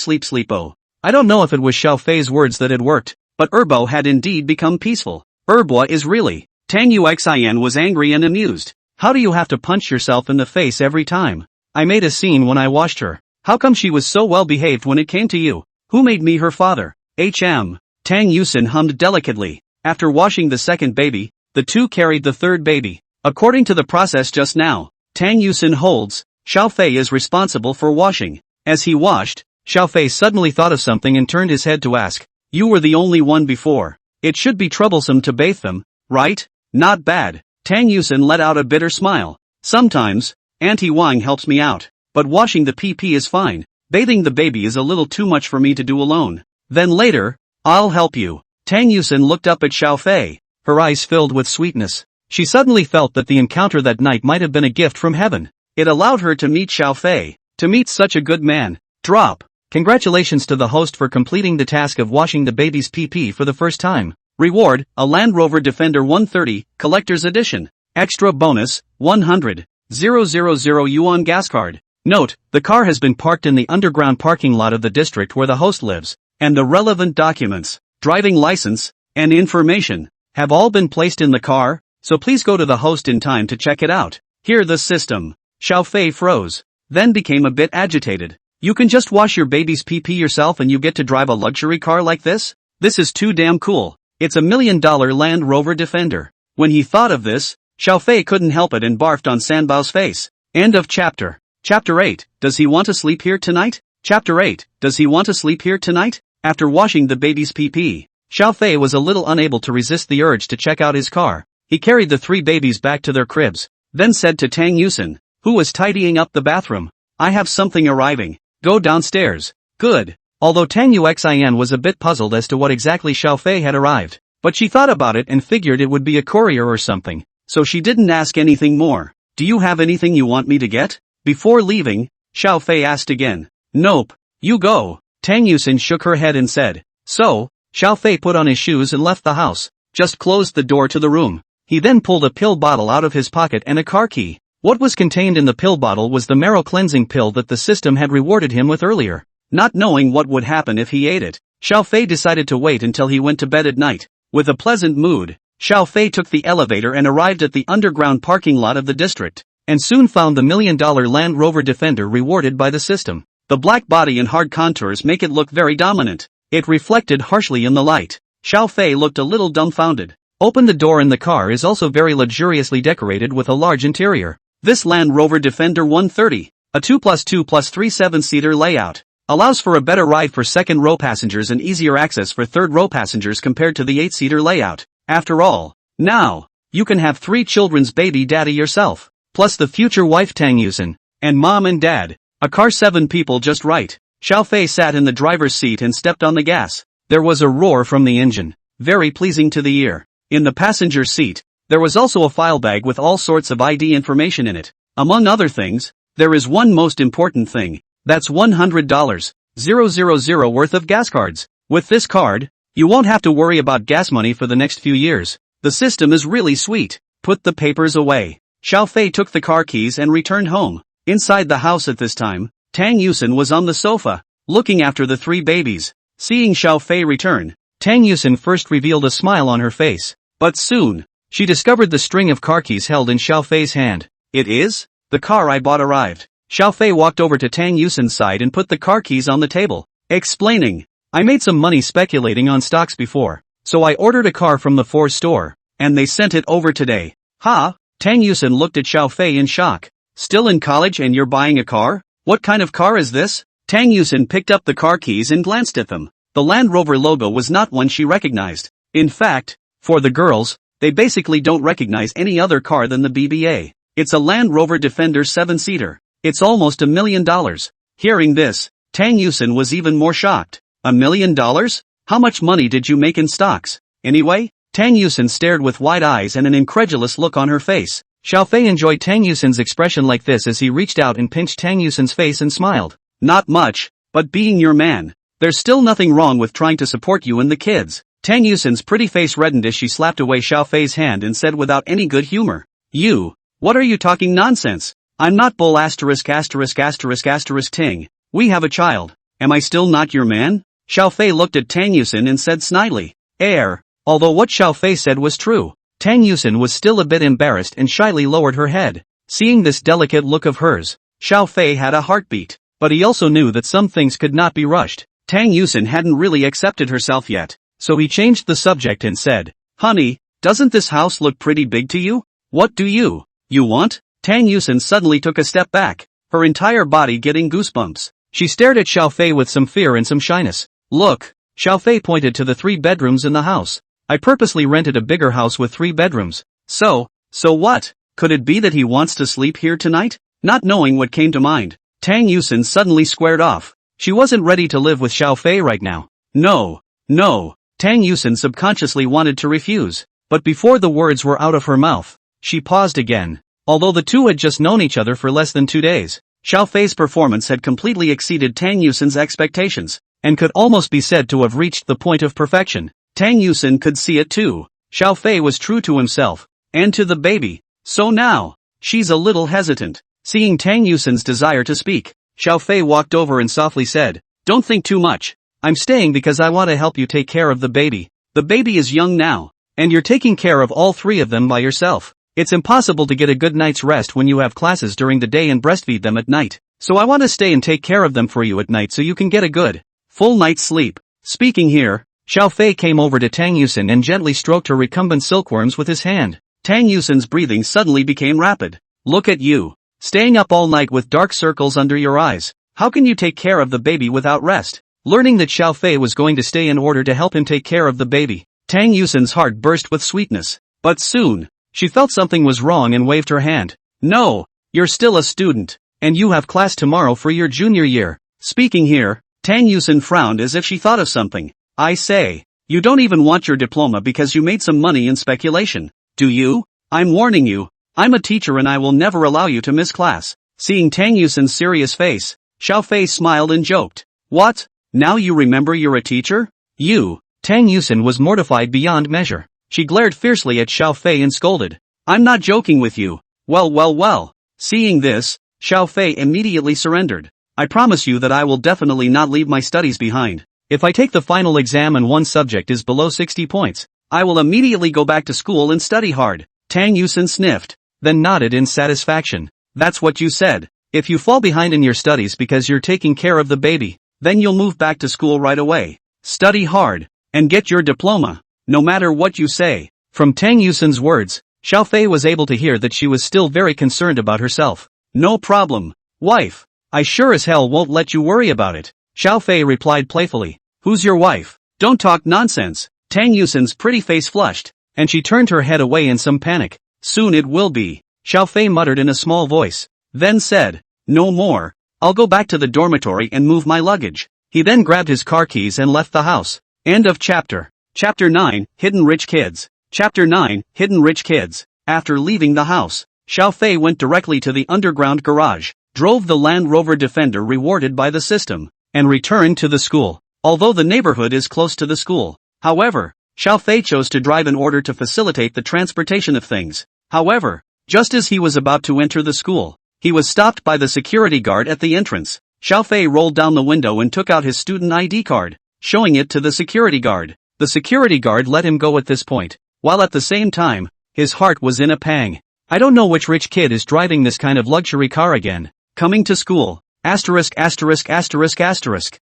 A: Oh. I don't know if it was Xiao Fei's words that had worked, but Erbo had indeed become peaceful. Erbo is really. Tang Yuxian was angry and amused. How do you have to punch yourself in the face every time? I made a scene when I washed her. How come she was so well behaved when it came to you? Who made me her father? Tang Yusin hummed delicately. After washing the second baby, the two carried the third baby. According to the process just now, Tang Yusin holds, Xiao Fei is responsible for washing. As he washed, Xiao Fei suddenly thought of something and turned his head to ask, you were the only one before. It should be troublesome to bathe them, right? Not bad. Tang Yusin let out a bitter smile. Sometimes, Auntie Wang helps me out, but washing the pee-pee is fine. Bathing the baby is a little too much for me to do alone. Then later, I'll help you. Tang Yusin looked up at Xiao Fei, her eyes filled with sweetness. She suddenly felt that the encounter that night might have been a gift from heaven. It allowed her to meet Xiao Fei, to meet such a good man. Drop. Congratulations to the host for completing the task of washing the baby's pee-pee for the first time. Reward, a Land Rover Defender 130, Collector's Edition. Extra bonus, 100,000 yuan gas card. Note, the car has been parked in the underground parking lot of the district where the host lives, and the relevant documents, driving license, and information, have all been placed in the car, so please go to the host in time to check it out. Hear the system. Xiao Fei froze, then became a bit agitated. You can just wash your baby's pee-pee yourself and you get to drive a luxury car like this? This is too damn cool. It's $1 million Land Rover Defender. When he thought of this, Xiao Fei couldn't help it and barfed on Sanbao's face. End of chapter. Chapter 8, does he want to sleep here tonight? Chapter 8, does he want to sleep here tonight? After washing the baby's pee-pee, Xiao Fei was a little unable to resist the urge to check out his car. He carried the 3 babies back to their cribs, then said to Tang Yusin, who was tidying up the bathroom, I have something arriving. Go downstairs. Good. Although Tang Yuxian was a bit puzzled as to what exactly Xiao Fei had arrived, but she thought about it and figured it would be a courier or something, so she didn't ask anything more. Do you have anything you want me to get? Before leaving, Xiao Fei asked again. Nope. You go. Tang Yusin shook her head and said. So, Xiao Fei put on his shoes and left the house, just closed the door to the room. He then pulled a pill bottle out of his pocket and a car key. What was contained in the pill bottle was the Marrow cleansing pill that the system had rewarded him with earlier. Not knowing what would happen if he ate it, Xiao Fei decided to wait until he went to bed at night. With a pleasant mood, Xiao Fei took the elevator and arrived at the underground parking lot of the district, and soon found the $1 million Land Rover Defender rewarded by the system. The black body and hard contours make it look very dominant. It reflected harshly in the light. Xiao Fei looked a little dumbfounded. Open the door and the car is also very luxuriously decorated with a large interior. This Land Rover Defender 130, a 2+2+3 7-seater layout, allows for a better ride for second-row passengers and easier access for third-row passengers compared to the 8-seater layout. After all, now, you can have 3 children's baby daddy yourself, plus the future wife Tang Yusin, and mom and dad. A car 7 people just right. Xiao Fei sat in the driver's seat and stepped on the gas. There was a roar from the engine, very pleasing to the ear. In the passenger seat, there was also a file bag with all sorts of ID information in it. Among other things, there is one most important thing. That's $100,000 worth of gas cards. With this card, you won't have to worry about gas money for the next few years. The system is really sweet. Put the papers away. Xiao Fei took the car keys and returned home. Inside the house at this time, Tang Yusin was on the sofa, looking after the 3 babies. Seeing Xiao Fei return, Tang Yusin first revealed a smile on her face, but soon, she discovered the string of car keys held in Xiao Fei's hand. It is? The car I bought arrived. Xiao Fei walked over to Tang Yusin's side and put the car keys on the table, explaining, I made some money speculating on stocks before, so I ordered a car from the Ford store, and they sent it over today. Ha? Tang Yusin looked at Xiao Fei in shock. Still in college and you're buying a car? What kind of car is this? Tang Yusin picked up the car keys and glanced at them. The Land Rover logo was not one she recognized. In fact, for the girls, they basically don't recognize any other car than the BBA. It's a Land Rover Defender 7-seater. It's almost $1 million. Hearing this, Tang Yusin was even more shocked. $1 million? How much money did you make in stocks? Anyway? Tang Yusin stared with wide eyes and an incredulous look on her face. Xiao Fei enjoyed Tang Yusin's expression like this as he reached out and pinched Tang Yusin's face and smiled. Not much, but being your man, there's still nothing wrong with trying to support you and the kids. Tang Yusin's pretty face reddened as she slapped away Xiao Fei's hand and said without any good humor. You, what are you talking nonsense? I'm not bull ting. We have a child. Am I still not your man? Xiao Fei looked at Tang Yusin and said snidely. Although what Xiao Fei said was true, Tang Yusin was still a bit embarrassed and shyly lowered her head. Seeing this delicate look of hers, Xiao Fei had a heartbeat, but he also knew that some things could not be rushed. Tang Yusin hadn't really accepted herself yet, so he changed the subject and said, Honey, doesn't this house look pretty big to you? What do you want? Tang Yusin suddenly took a step back, her entire body getting goosebumps. She stared at Xiao Fei with some fear and some shyness. Look, Xiao Fei pointed to the 3 bedrooms in the house. I purposely rented a bigger house with 3 bedrooms. So what? Could it be that he wants to sleep here tonight? Not knowing what came to mind, Tang Yusin suddenly squared off. She wasn't ready to live with Xiao Fei right now. No. Tang Yusin subconsciously wanted to refuse, but before the words were out of her mouth, she paused again. Although the two had just known each other for less than 2 days, Xiao Fei's performance had completely exceeded Tang Yusin's expectations, and could almost be said to have reached the point of perfection. Tang Yusin could see it too. Xiao Fei was true to himself, and to the baby. So now, she's a little hesitant. Seeing Tang Yusin's desire to speak, Xiao Fei walked over and softly said, Don't think too much. I'm staying because I want to help you take care of the baby. The baby is young now, and you're taking care of all 3 of them by yourself. It's impossible to get a good night's rest when you have classes during the day and breastfeed them at night. So I want to stay and take care of them for you at night so you can get a good, full night's sleep. Speaking here, Xiao Fei came over to Tang Yusin and gently stroked her recumbent silkworms with his hand. Tang Yusin's breathing suddenly became rapid. Look at you. Staying up all night with dark circles under your eyes. How can you take care of the baby without rest? Learning that Xiao Fei was going to stay in order to help him take care of the baby, Tang Yusin's heart burst with sweetness. But soon, she felt something was wrong and waved her hand. No, you're still a student, and you have class tomorrow for your junior year. Speaking here, Tang Yusin frowned as if she thought of something. I say, you don't even want your diploma because you made some money in speculation, do you? I'm warning you, I'm a teacher and I will never allow you to miss class. Seeing Tang Yusin's serious face, Xiao Fei smiled and joked. What? Now you remember you're a teacher? Tang Yusin was mortified beyond measure. She glared fiercely at Xiao Fei and scolded. I'm not joking with you. Well. Seeing this, Xiao Fei immediately surrendered. I promise you that I will definitely not leave my studies behind. If I take the final exam and one subject is below 60 points, I will immediately go back to school and study hard. Tang Yusin sniffed, then nodded in satisfaction. That's what you said. If you fall behind in your studies because you're taking care of the baby, then you'll move back to school right away. Study hard, and get your diploma, no matter what you say. From Tang Yusin's words, Xiao Fei was able to hear that she was still very concerned about herself. No problem, wife. I sure as hell won't let you worry about it. Xiao Fei replied playfully. Who's your wife? Don't talk nonsense. Tang Yusin's pretty face flushed, and she turned her head away in some panic. Soon it will be, Xiao Fei muttered in a small voice, then said, No more. I'll go back to the dormitory and move my luggage. He then grabbed his car keys and left the house. End of chapter. Chapter 9, Hidden Rich Kids. Chapter 9, Hidden Rich Kids. After leaving the house, Xiao Fei went directly to the underground garage, drove the Land Rover Defender rewarded by the system, and returned to the school. Although the neighborhood is close to the school, however, Xiao Fei chose to drive in order to facilitate the transportation of things. However, just as he was about to enter the school, he was stopped by the security guard at the entrance. Xiao Fei rolled down the window and took out his student ID card, showing it to the security guard. The security guard let him go at this point, while at the same time, his heart was in a pang. I don't know which rich kid is driving this kind of luxury car again. Coming to school. Asterisk.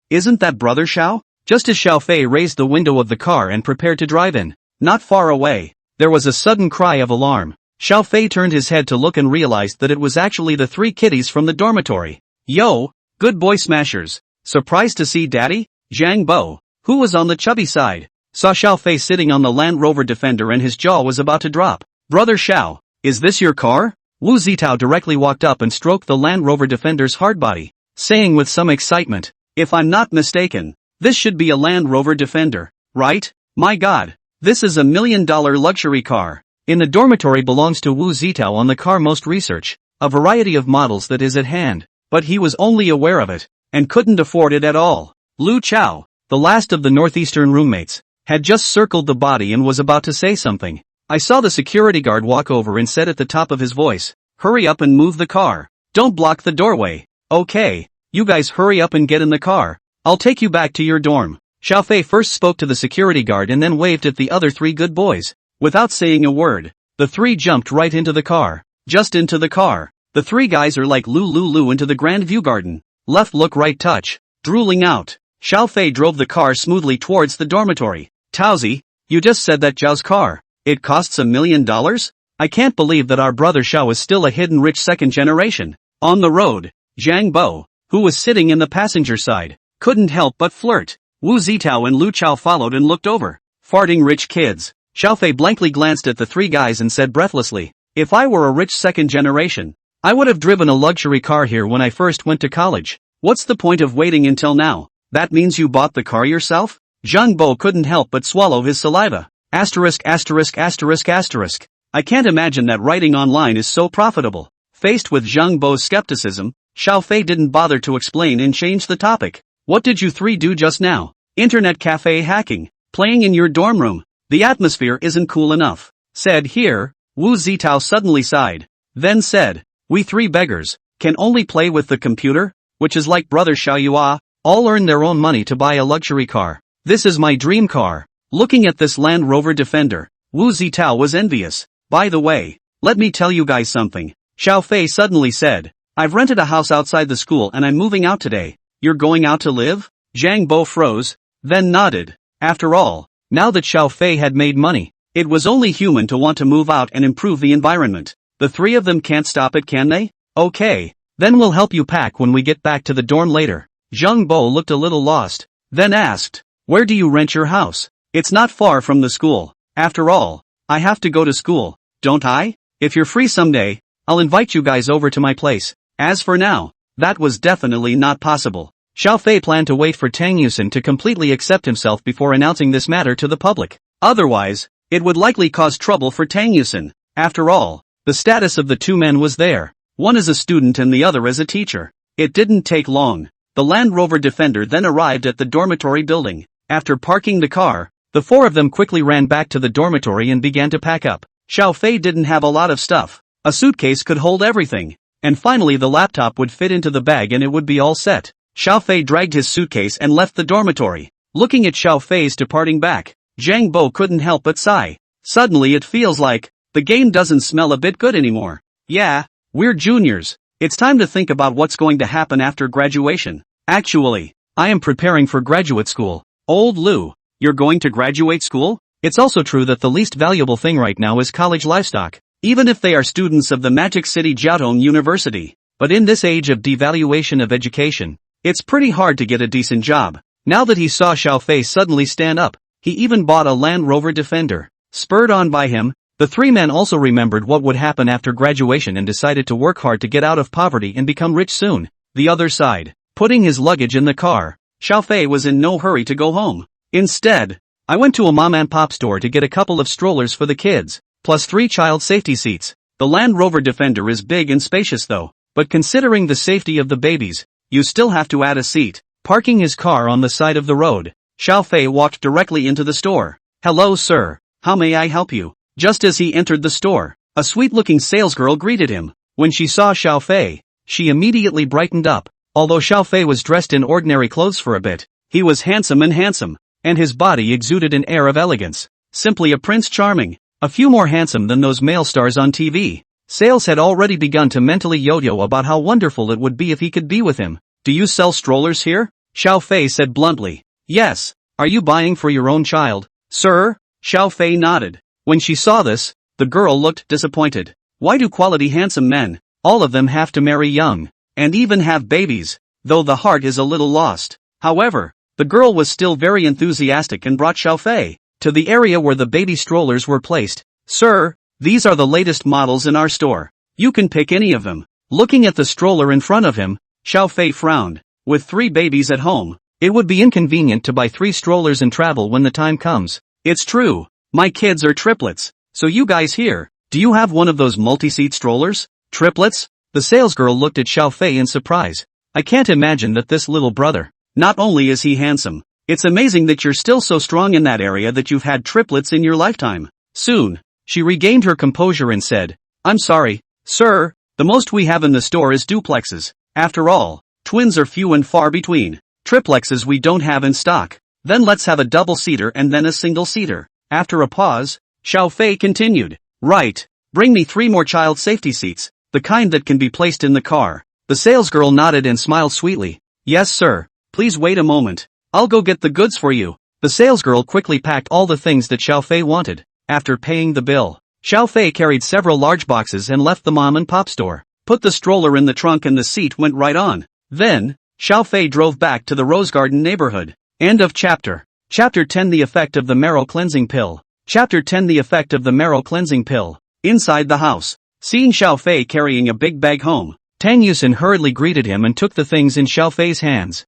A: Isn't that Brother Xiao? Just as Xiao Fei raised the window of the car and prepared to drive in, not far away, there was a sudden cry of alarm. Xiao Fei turned his head to look and realized that it was actually the 3 kiddies from the dormitory. Yo, good boy smashers. Surprised to see Daddy? Zhang Bo, who was on the chubby side, saw Xiao Fei sitting on the Land Rover Defender and his jaw was about to drop. Brother Xiao, is this your car? Wu Zitao directly walked up and stroked the Land Rover Defender's hard body, saying with some excitement, If I'm not mistaken, this should be a Land Rover Defender, right? My god, this is $1 million luxury car. In the dormitory belongs to Wu Zitao on the car most research, a variety of models that is at hand, but he was only aware of it, and couldn't afford it at all. Lu Chao, the last of the northeastern roommates, had just circled the body and was about to say something. I saw the security guard walk over and said at the top of his voice, Hurry up and move the car. Don't block the doorway. Okay. You guys hurry up and get in the car. I'll take you back to your dorm. Xiao Fei first spoke to the security guard and then waved at the other 3 good boys. Without saying a word, the 3 jumped right into the car. Just into the car. The 3 guys are like Lulu into the Grand View Garden. Left look right touch. Drooling out. Xiao Fei drove the car smoothly towards the dormitory. Taozi, you just said that Zhao's car. It costs $1 million? I can't believe that our brother Xiao is still a hidden rich second generation. On the road, Zhang Bo, who was sitting in the passenger side, couldn't help but flirt. Wu Zitao and Lu Chao followed and looked over. Farting rich kids. Xiao Fei blankly glanced at the 3 guys and said breathlessly, if I were a rich second generation, I would have driven a luxury car here when I first went to college. What's the point of waiting until now? That means you bought the car yourself? Zhang Bo couldn't help but swallow his saliva. Asterisk. I can't imagine that writing online is so profitable. Faced with Zhang Bo's skepticism, Xiao Fei didn't bother to explain and change the topic. What did you 3 do just now? Internet cafe hacking. Playing in your dorm room. The atmosphere isn't cool enough. Said here, Wu Zitao suddenly sighed. Then said, we 3 beggars, can only play with the computer? Which is like brother Xiaoyua, all earn their own money to buy a luxury car. This is my dream car. Looking at this Land Rover Defender, Wu Zitao was envious. By the way, let me tell you guys something. Xiao Fei suddenly said, I've rented a house outside the school and I'm moving out today. You're going out to live? Zhang Bo froze, then nodded. After all, now that Xiao Fei had made money, it was only human to want to move out and improve the environment. The 3 of them can't stop it, can they? Okay, then we'll help you pack when we get back to the dorm later. Zhang Bo looked a little lost, then asked, where do you rent your house? It's not far from the school. After all, I have to go to school, don't I? If you're free someday, I'll invite you guys over to my place. As for now, that was definitely not possible. Xiao Fei planned to wait for Tang Yusin to completely accept himself before announcing this matter to the public. Otherwise, it would likely cause trouble for Tang Yusin. After all, the status of the 2 men was there. One as a student and the other as a teacher. It didn't take long. The Land Rover Defender then arrived at the dormitory building. After parking the car, the 4 of them quickly ran back to the dormitory and began to pack up. Xiao Fei didn't have a lot of stuff. A suitcase could hold everything. And finally the laptop would fit into the bag and it would be all set. Xiao Fei dragged his suitcase and left the dormitory. Looking at Xiao Fei's departing back, Zhang Bo couldn't help but sigh. Suddenly it feels like, the game doesn't smell a bit good anymore. Yeah, we're juniors. It's time to think about what's going to happen after graduation. Actually, I am preparing for graduate school. Old Lu, you're going to graduate school? It's also true that the least valuable thing right now is college livestock, even if they are students of the Magic City Jiaotong University. But in this age of devaluation of education, it's pretty hard to get a decent job. Now that he saw Xiao Fei suddenly stand up, he even bought a Land Rover Defender. Spurred on by him, the 3 men also remembered what would happen after graduation and decided to work hard to get out of poverty and become rich soon. The other side, putting his luggage in the car, Xiao Fei was in no hurry to go home. Instead, I went to a mom and pop store to get a couple of strollers for the kids, plus 3 child safety seats. The Land Rover Defender is big and spacious though, but considering the safety of the babies, you still have to add a seat. Parking his car on the side of the road, Xiao Fei walked directly into the store. Hello sir, how may I help you? Just as he entered the store, a sweet-looking salesgirl greeted him. When she saw Xiao Fei, she immediately brightened up. Although Xiao Fei was dressed in ordinary clothes for a bit, he was handsome, and his body exuded an air of elegance. Simply a Prince Charming, a few more handsome than those male stars on TV. Sales had already begun to mentally yo-yo about how wonderful it would be if he could be with him. Do you sell strollers here? Xiao Fei said bluntly. Yes. Are you buying for your own child, sir? Xiao Fei nodded. When she saw this, the girl looked disappointed. Why do quality handsome men, all of them, have to marry young, and even have babies? Though the heart is a little lost. However, the girl was still very enthusiastic and brought Xiao Fei to the area where the baby strollers were placed. Sir, these are the latest models in our store. You can pick any of them. Looking at the stroller in front of him, Xiao Fei frowned. With 3 babies at home, it would be inconvenient to buy 3 strollers and travel when the time comes. It's true. My kids are triplets. So you guys here, do you have one of those multi-seat strollers? Triplets? The salesgirl looked at Xiao Fei in surprise. I can't imagine that this little brother. Not only is he handsome, it's amazing that you're still so strong in that area that you've had triplets in your lifetime. Soon, she regained her composure and said, I'm sorry, sir, The most we have in the store is duplexes. After all, twins are few and far between. Triplexes we don't have in stock. Then let's have a double-seater and then a single-seater. After a pause, Xiao Fei continued. Right. Bring me 3 more child safety seats, the kind that can be placed in the car. The salesgirl nodded and smiled sweetly. Yes sir, please wait a moment. I'll go get the goods for you. The salesgirl quickly packed all the things that Xiao Fei wanted. After paying the bill, Xiao Fei carried several large boxes and left the mom and pop store. Put the stroller in the trunk and the seat went right on. Then, Xiao Fei drove back to the Rose Garden neighborhood. End of chapter. Chapter 10 The Effect of the Marrow Cleansing Pill. Chapter 10 The Effect of the Marrow Cleansing Pill. Inside the house. Seeing Xiao Fei carrying a big bag home, Tang Yusin hurriedly greeted him and took the things in Xiao Fei's hands.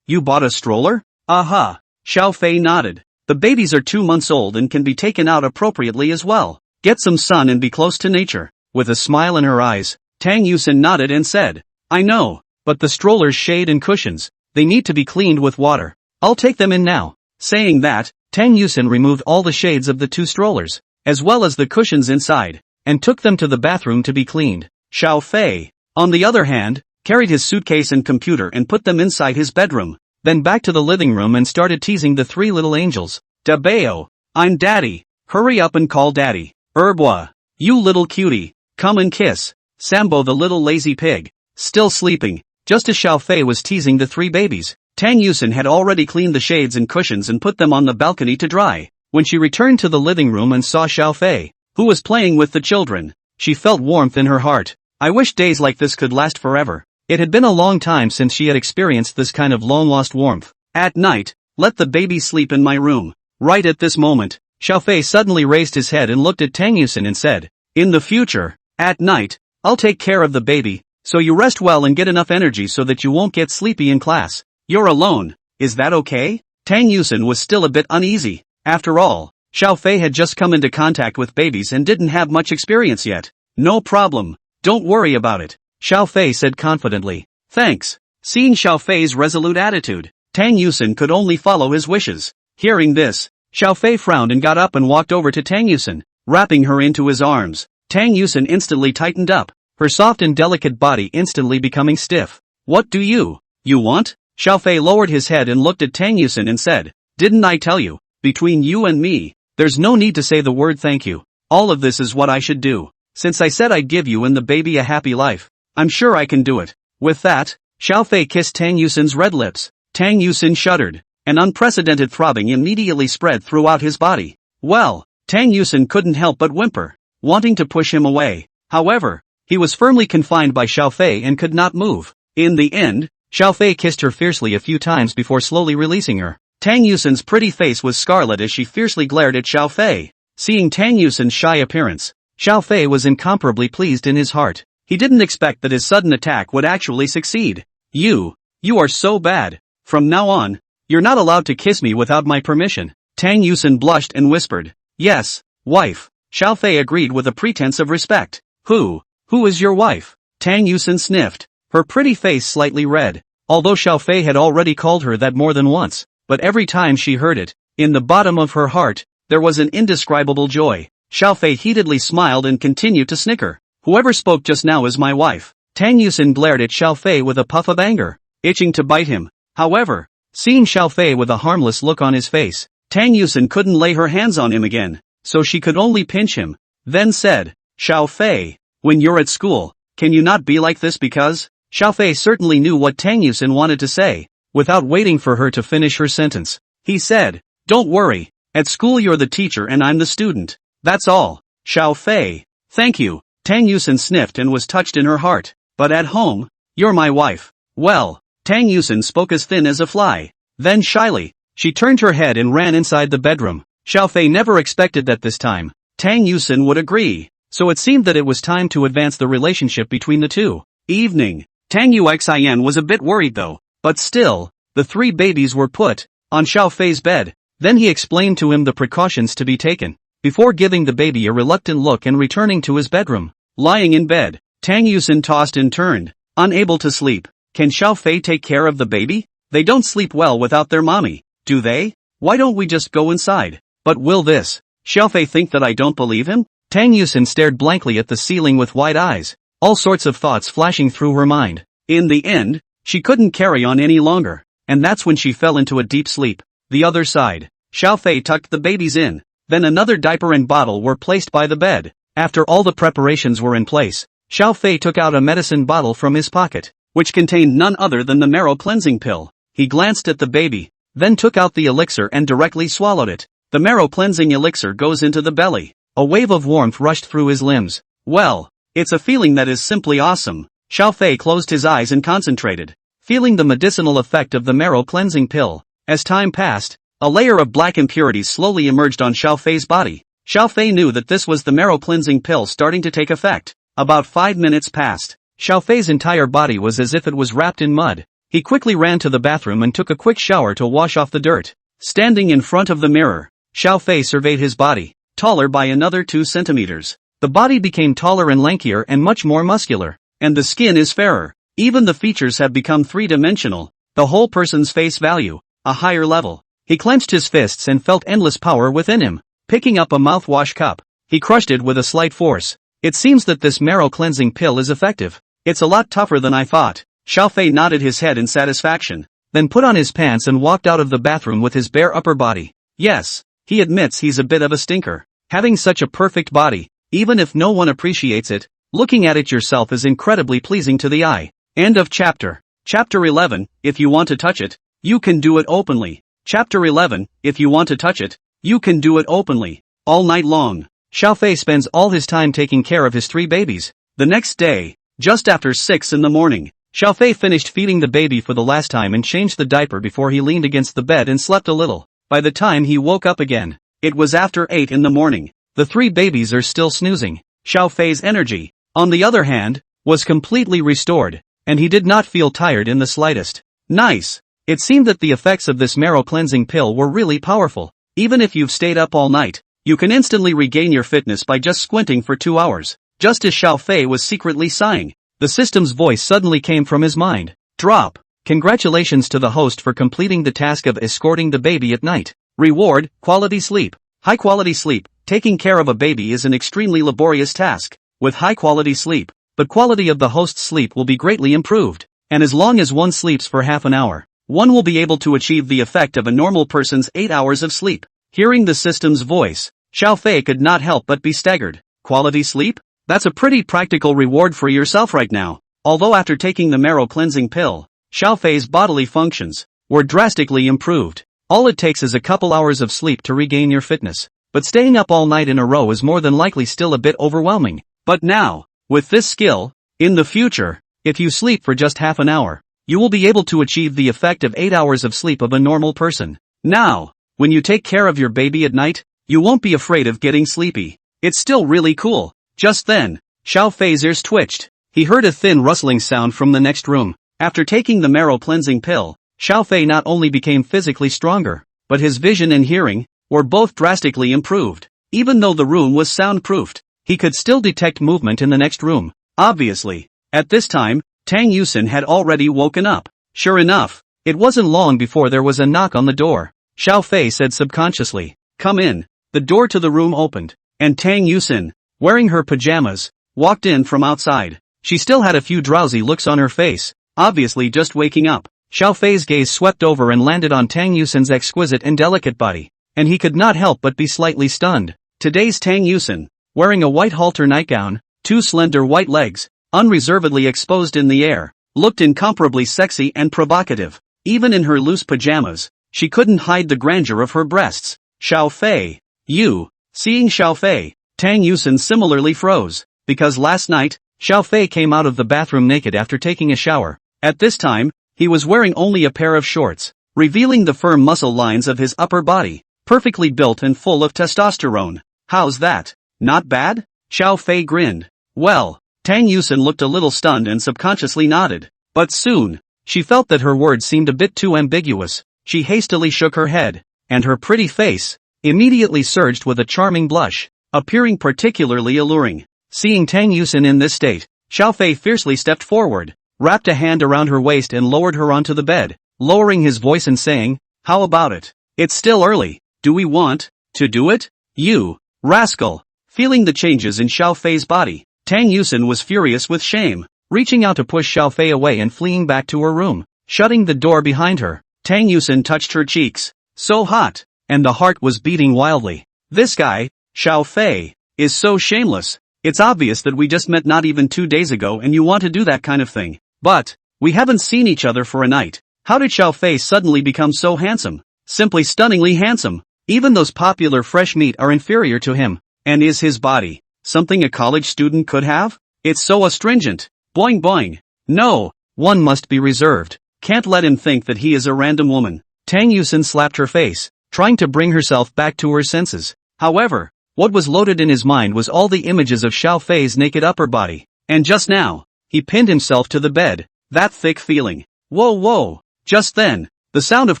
A: You bought a stroller? Aha. Xiao Fei nodded. The babies are 2 months old and can be taken out appropriately as well. Get some sun and be close to nature. With a smile in her eyes, Tang Yusin nodded and said, I know, but the stroller's shade and cushions, they need to be cleaned with water. I'll take them in now. Saying that, Tang Yusin removed all the shades of the 2 strollers, as well as the cushions inside, and took them to the bathroom to be cleaned. Xiao Fei, on the other hand, carried his suitcase and computer and put them inside his bedroom, then back to the living room and started teasing the 3 little angels. Dabeo, I'm daddy, hurry up and call daddy. Erbwa, you little cutie, come and kiss. Sambo the little lazy pig, still sleeping. Just as Xiao Fei was teasing the 3 babies, Tang Yusin had already cleaned the shades and cushions and put them on the balcony to dry. When she returned to the living room and saw Xiao Fei, who was playing with the children, she felt warmth in her heart. I wish days like this could last forever. It had been a long time since she had experienced this kind of long-lost warmth. At night, let the baby sleep in my room. Right at this moment, Xiao Fei suddenly raised his head and looked at Tang Yusin and said, in the future, at night, I'll take care of the baby, so you rest well and get enough energy so that you won't get sleepy in class. You're alone, is that okay? Tang Yusin was still a bit uneasy. After all, Xiao Fei had just come into contact with babies and didn't have much experience yet. No problem, don't worry about it, Xiao Fei said confidently. Thanks. Seeing Xiao Fei's resolute attitude, Tang Yusin could only follow his wishes. Hearing this, Xiao Fei frowned and got up and walked over to Tang Yusin, wrapping her into his arms. Tang Yusin instantly tightened up, her soft and delicate body instantly becoming stiff. What do you want? Xiao Fei lowered his head and looked at Tang Yusin and said, didn't I tell you, between you and me, there's no need to say the word thank you. All of this is what I should do. Since I said I'd give you and the baby a happy life, I'm sure I can do it. With that, Xiao Fei kissed Tang Yusin's red lips. Tang Yusin shuddered. An unprecedented throbbing immediately spread throughout his body. Well, Tang Yusin couldn't help but whimper, wanting to push him away. However, he was firmly confined by Xiao Fei and could not move. In the end, Xiao Fei kissed her fiercely a few times before slowly releasing her. Tang Yusin's pretty face was scarlet as she fiercely glared at Xiao Fei. Seeing Tang Yusin's shy appearance, Xiao Fei was incomparably pleased in his heart. He didn't expect that his sudden attack would actually succeed. You are so bad. From now on, you're not allowed to kiss me without my permission. Tang Yusin blushed and whispered. Yes, wife. Xiao Fei agreed with a pretense of respect. Who is your wife? Tang Yusin sniffed, her pretty face slightly red. Although Xiao Fei had already called her that more than once, but every time she heard it, in the bottom of her heart, there was an indescribable joy. Xiao Fei heatedly smiled and continued to snicker. Whoever spoke just now is my wife. Tang Yusin glared at Xiao Fei with a puff of anger, itching to bite him. However, seeing Xiao Fei with a harmless look on his face, Tang Yusin couldn't lay her hands on him again, so she could only pinch him, then said, Xiao Fei, when you're at school, can you not be like this because? Xiao Fei certainly knew what Tang Yusin wanted to say. Without waiting for her to finish her sentence, he said, don't worry, at school you're the teacher and I'm the student. That's all. Xiao Fei, thank you. Tang Yusin sniffed and was touched in her heart. But at home, you're my wife. Well, Tang Yusin spoke as thin as a fly. Then shyly, she turned her head and ran inside the bedroom. Xiao Fei never expected that this time Tang Yusin would agree, so it seemed that it was time to advance the relationship between the two. Evening. Tang Yuxian was a bit worried though, but still, the 3 babies were put on Xiao Fei's bed. Then he explained to him the precautions to be taken, before giving the baby a reluctant look and returning to his bedroom. Lying in bed, Tang Yusin tossed and turned, unable to sleep. Can Xiao Fei take care of the baby? They don't sleep well without their mommy, do they? Why don't we just go inside? But will Xiao Fei think that I don't believe him? Tang Yusin stared blankly at the ceiling with wide eyes. all sorts of thoughts flashing through her mind. In the end, she couldn't carry on any longer, and that's when she fell into a deep sleep. The other side. Xiao Fei tucked the babies in, then another diaper and bottle were placed by the bed. After all the preparations were in place, Xiao Fei took out a medicine bottle from his pocket, which contained none other than the marrow cleansing pill. He glanced at the baby, then took out the elixir and directly swallowed it. The marrow cleansing elixir goes into the belly. A wave of warmth rushed through his limbs. Well, it's a feeling that is simply awesome. Xiao Fei closed his eyes and concentrated, feeling the medicinal effect of the marrow cleansing pill. As time passed, a layer of black impurities slowly emerged on Xiao Fei's body. Xiao Fei knew that this was the marrow cleansing pill starting to take effect. About 5 minutes passed. Xiao Fei's entire body was as if it was wrapped in mud. He quickly ran to the bathroom and took a quick shower to wash off the dirt. Standing in front of the mirror, Xiao Fei surveyed his body, taller by another 2 centimeters. The body became taller and lankier and much more muscular, and the skin is fairer. Even the features have become 3-dimensional. The whole person's face value, a higher level. He clenched his fists and felt endless power within him. Picking up a mouthwash cup, he crushed it with a slight force. It seems that this marrow cleansing pill is effective. It's a lot tougher than I thought. Xiao Fei nodded his head in satisfaction, then put on his pants and walked out of the bathroom with his bare upper body. Yes, he admits he's a bit of a stinker. Having such a perfect body, even if no one appreciates it, looking at it yourself is incredibly pleasing to the eye. End of chapter. Chapter 11, if you want to touch it, you can do it openly. Chapter 11, if you want to touch it, you can do it openly. All night long, Xiao Fei spends all his time taking care of his 3 babies. The next day, just after 6 in the morning, Xiao Fei finished feeding the baby for the last time and changed the diaper before he leaned against the bed and slept a little. By the time he woke up again, it was after 8 in the morning. The 3 babies are still snoozing. Xiao Fei's energy, on the other hand, was completely restored, and he did not feel tired in the slightest. Nice. It seemed that the effects of this marrow cleansing pill were really powerful. Even if you've stayed up all night, you can instantly regain your fitness by just squinting for 2 hours. Just as Xiao Fei was secretly sighing, the system's voice suddenly came from his mind. Drop. Congratulations to the host for completing the task of escorting the baby at night. Reward, quality sleep. High quality sleep. Taking care of a baby is an extremely laborious task. With high quality sleep, the quality of the host's sleep will be greatly improved. And as long as one sleeps for half an hour, one will be able to achieve the effect of a normal person's 8 hours of sleep. Hearing the system's voice, Xiao Fei could not help but be staggered. Quality sleep? That's a pretty practical reward for yourself right now. Although after taking the marrow cleansing pill, Xiao Fei's bodily functions were drastically improved. All it takes is a couple hours of sleep to regain your fitness. But staying up all night in a row is more than likely still a bit overwhelming. But now, with this skill, in the future, if you sleep for just half an hour, you will be able to achieve the effect of 8 hours of sleep of a normal person. Now, when you take care of your baby at night, you won't be afraid of getting sleepy. It's still really cool. Just then, Xiao Fei's ears twitched. He heard a thin rustling sound from the next room. After taking the marrow cleansing pill, Xiao Fei not only became physically stronger, but his vision and hearing were both drastically improved. Even though the room was soundproofed, he could still detect movement in the next room. Obviously, at this time, Tang Yusin had already woken up. Sure enough, it wasn't long before there was a knock on the door. Xiao Fei said subconsciously, "Come in." The door to the room opened, and Tang Yusin, wearing her pajamas, walked in from outside. She still had a few drowsy looks on her face, obviously just waking up. Xiao Fei's gaze swept over and landed on Tang Yusin's exquisite and delicate body, and he could not help but be slightly stunned. Today's Tang Yusin, wearing a white halter nightgown, 2 slender white legs, unreservedly exposed in the air, looked incomparably sexy and provocative. Even in her loose pajamas, she couldn't hide the grandeur of her breasts. Xiao Fei, you. Seeing Xiao Fei, Tang Yusin similarly froze, because last night, Xiao Fei came out of the bathroom naked after taking a shower. At this time, he was wearing only a pair of shorts, revealing the firm muscle lines of his upper body, perfectly built and full of testosterone. How's that? Not bad? Xiao Fei grinned. Well, Tang Yusin looked a little stunned and subconsciously nodded. But soon, she felt that her words seemed a bit too ambiguous. She hastily shook her head, and her pretty face immediately surged with a charming blush, appearing particularly alluring. Seeing Tang Yusin in this state, Xiao Fei fiercely stepped forward, wrapped a hand around her waist and lowered her onto the bed, lowering his voice and saying, "How about it? It's still early. Do we want to do it? You rascal." Feeling the changes in Xiao Fei's body, Tang Yusin was furious with shame, reaching out to push Xiaofei away and fleeing back to her room, shutting the door behind her. Tang Yusin touched her cheeks. So hot, and the heart was beating wildly. This guy, Xiaofei, is so shameless. It's obvious that we just met not even 2 days ago and you want to do that kind of thing. But, we haven't seen each other for a night. How did Xiaofei suddenly become so handsome? Simply stunningly handsome. Even those popular fresh meat are inferior to him. And is his body something a college student could have? It's so astringent. Boing boing. No, one must be reserved. Can't let him think that he is a random woman. Tang Yusin slapped her face, trying to bring herself back to her senses. However, what was loaded in his mind was all the images of Xiaofei's naked upper body. And just now, he pinned himself to the bed. That thick feeling. Whoa whoa. Just then, the sound of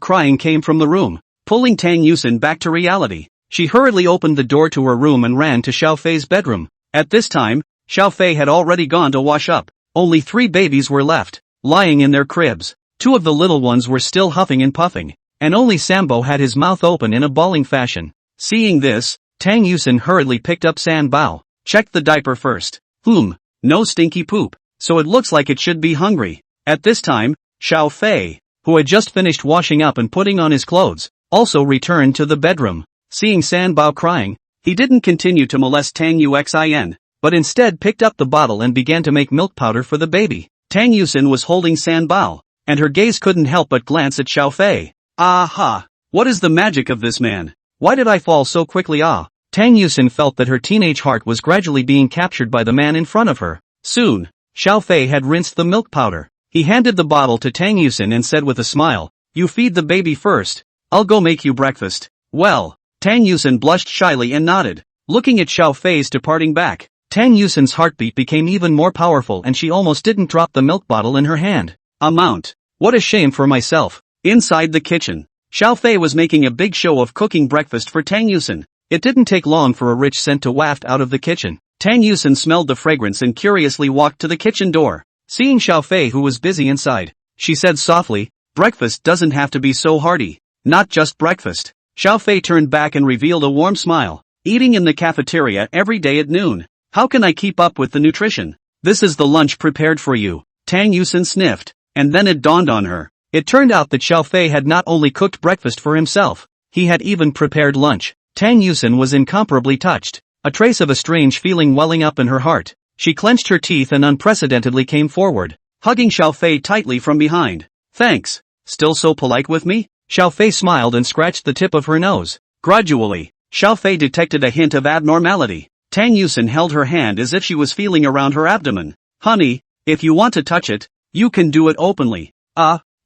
A: crying came from the room, pulling Tang Yusin back to reality. She hurriedly opened the door to her room and ran to Xiaofei's bedroom. At this time, Xiaofei had already gone to wash up. Only 3 babies were left, lying in their cribs. 2 of the little ones were still huffing and puffing, and only Sambo had his mouth open in a bawling fashion. Seeing this, Tang Yusin hurriedly picked up Sanbao, checked the diaper first. No stinky poop, so it looks like it should be hungry. At this time, Xiaofei, who had just finished washing up and putting on his clothes, also returned to the bedroom. Seeing Sanbao crying, he didn't continue to molest Tang Yuxin, but instead picked up the bottle and began to make milk powder for the baby. Tang Yusin was holding Sanbao, and her gaze couldn't help but glance at Xiaofei. Aha! What is the magic of this man? Why did I fall so quickly? Tang Yusin felt that her teenage heart was gradually being captured by the man in front of her. Soon, Xiaofei had rinsed the milk powder. He handed the bottle to Tang Yusin and said with a smile, "You feed the baby first. I'll go make you breakfast." Well, Tang Yusin blushed shyly and nodded, looking at Xiaofei's departing back. Tang Yusin's heartbeat became even more powerful and she almost didn't drop the milk bottle in her hand. What a shame for myself. Inside the kitchen, Xiaofei was making a big show of cooking breakfast for Tang Yusin. It didn't take long for a rich scent to waft out of the kitchen. Tang Yusin smelled the fragrance and curiously walked to the kitchen door. Seeing Xiaofei who was busy inside, she said softly, "Breakfast doesn't have to be so hearty. Not just breakfast." Xiaofei turned back and revealed a warm smile. "Eating in the cafeteria every day at noon. How can I keep up with the nutrition? This is the lunch prepared for you." Tang Yusin sniffed, and then it dawned on her. It turned out that Xiaofei had not only cooked breakfast for himself, he had even prepared lunch. Tang Yusin was incomparably touched, a trace of a strange feeling welling up in her heart. She clenched her teeth and unprecedentedly came forward, hugging Xiaofei tightly from behind. "Thanks. Still so polite with me?" Xiaofei smiled and scratched the tip of her nose. Gradually, Xiaofei detected a hint of abnormality. Tang Yusin held her hand as if she was feeling around her abdomen. "Honey, if you want to touch it, you can do it openly."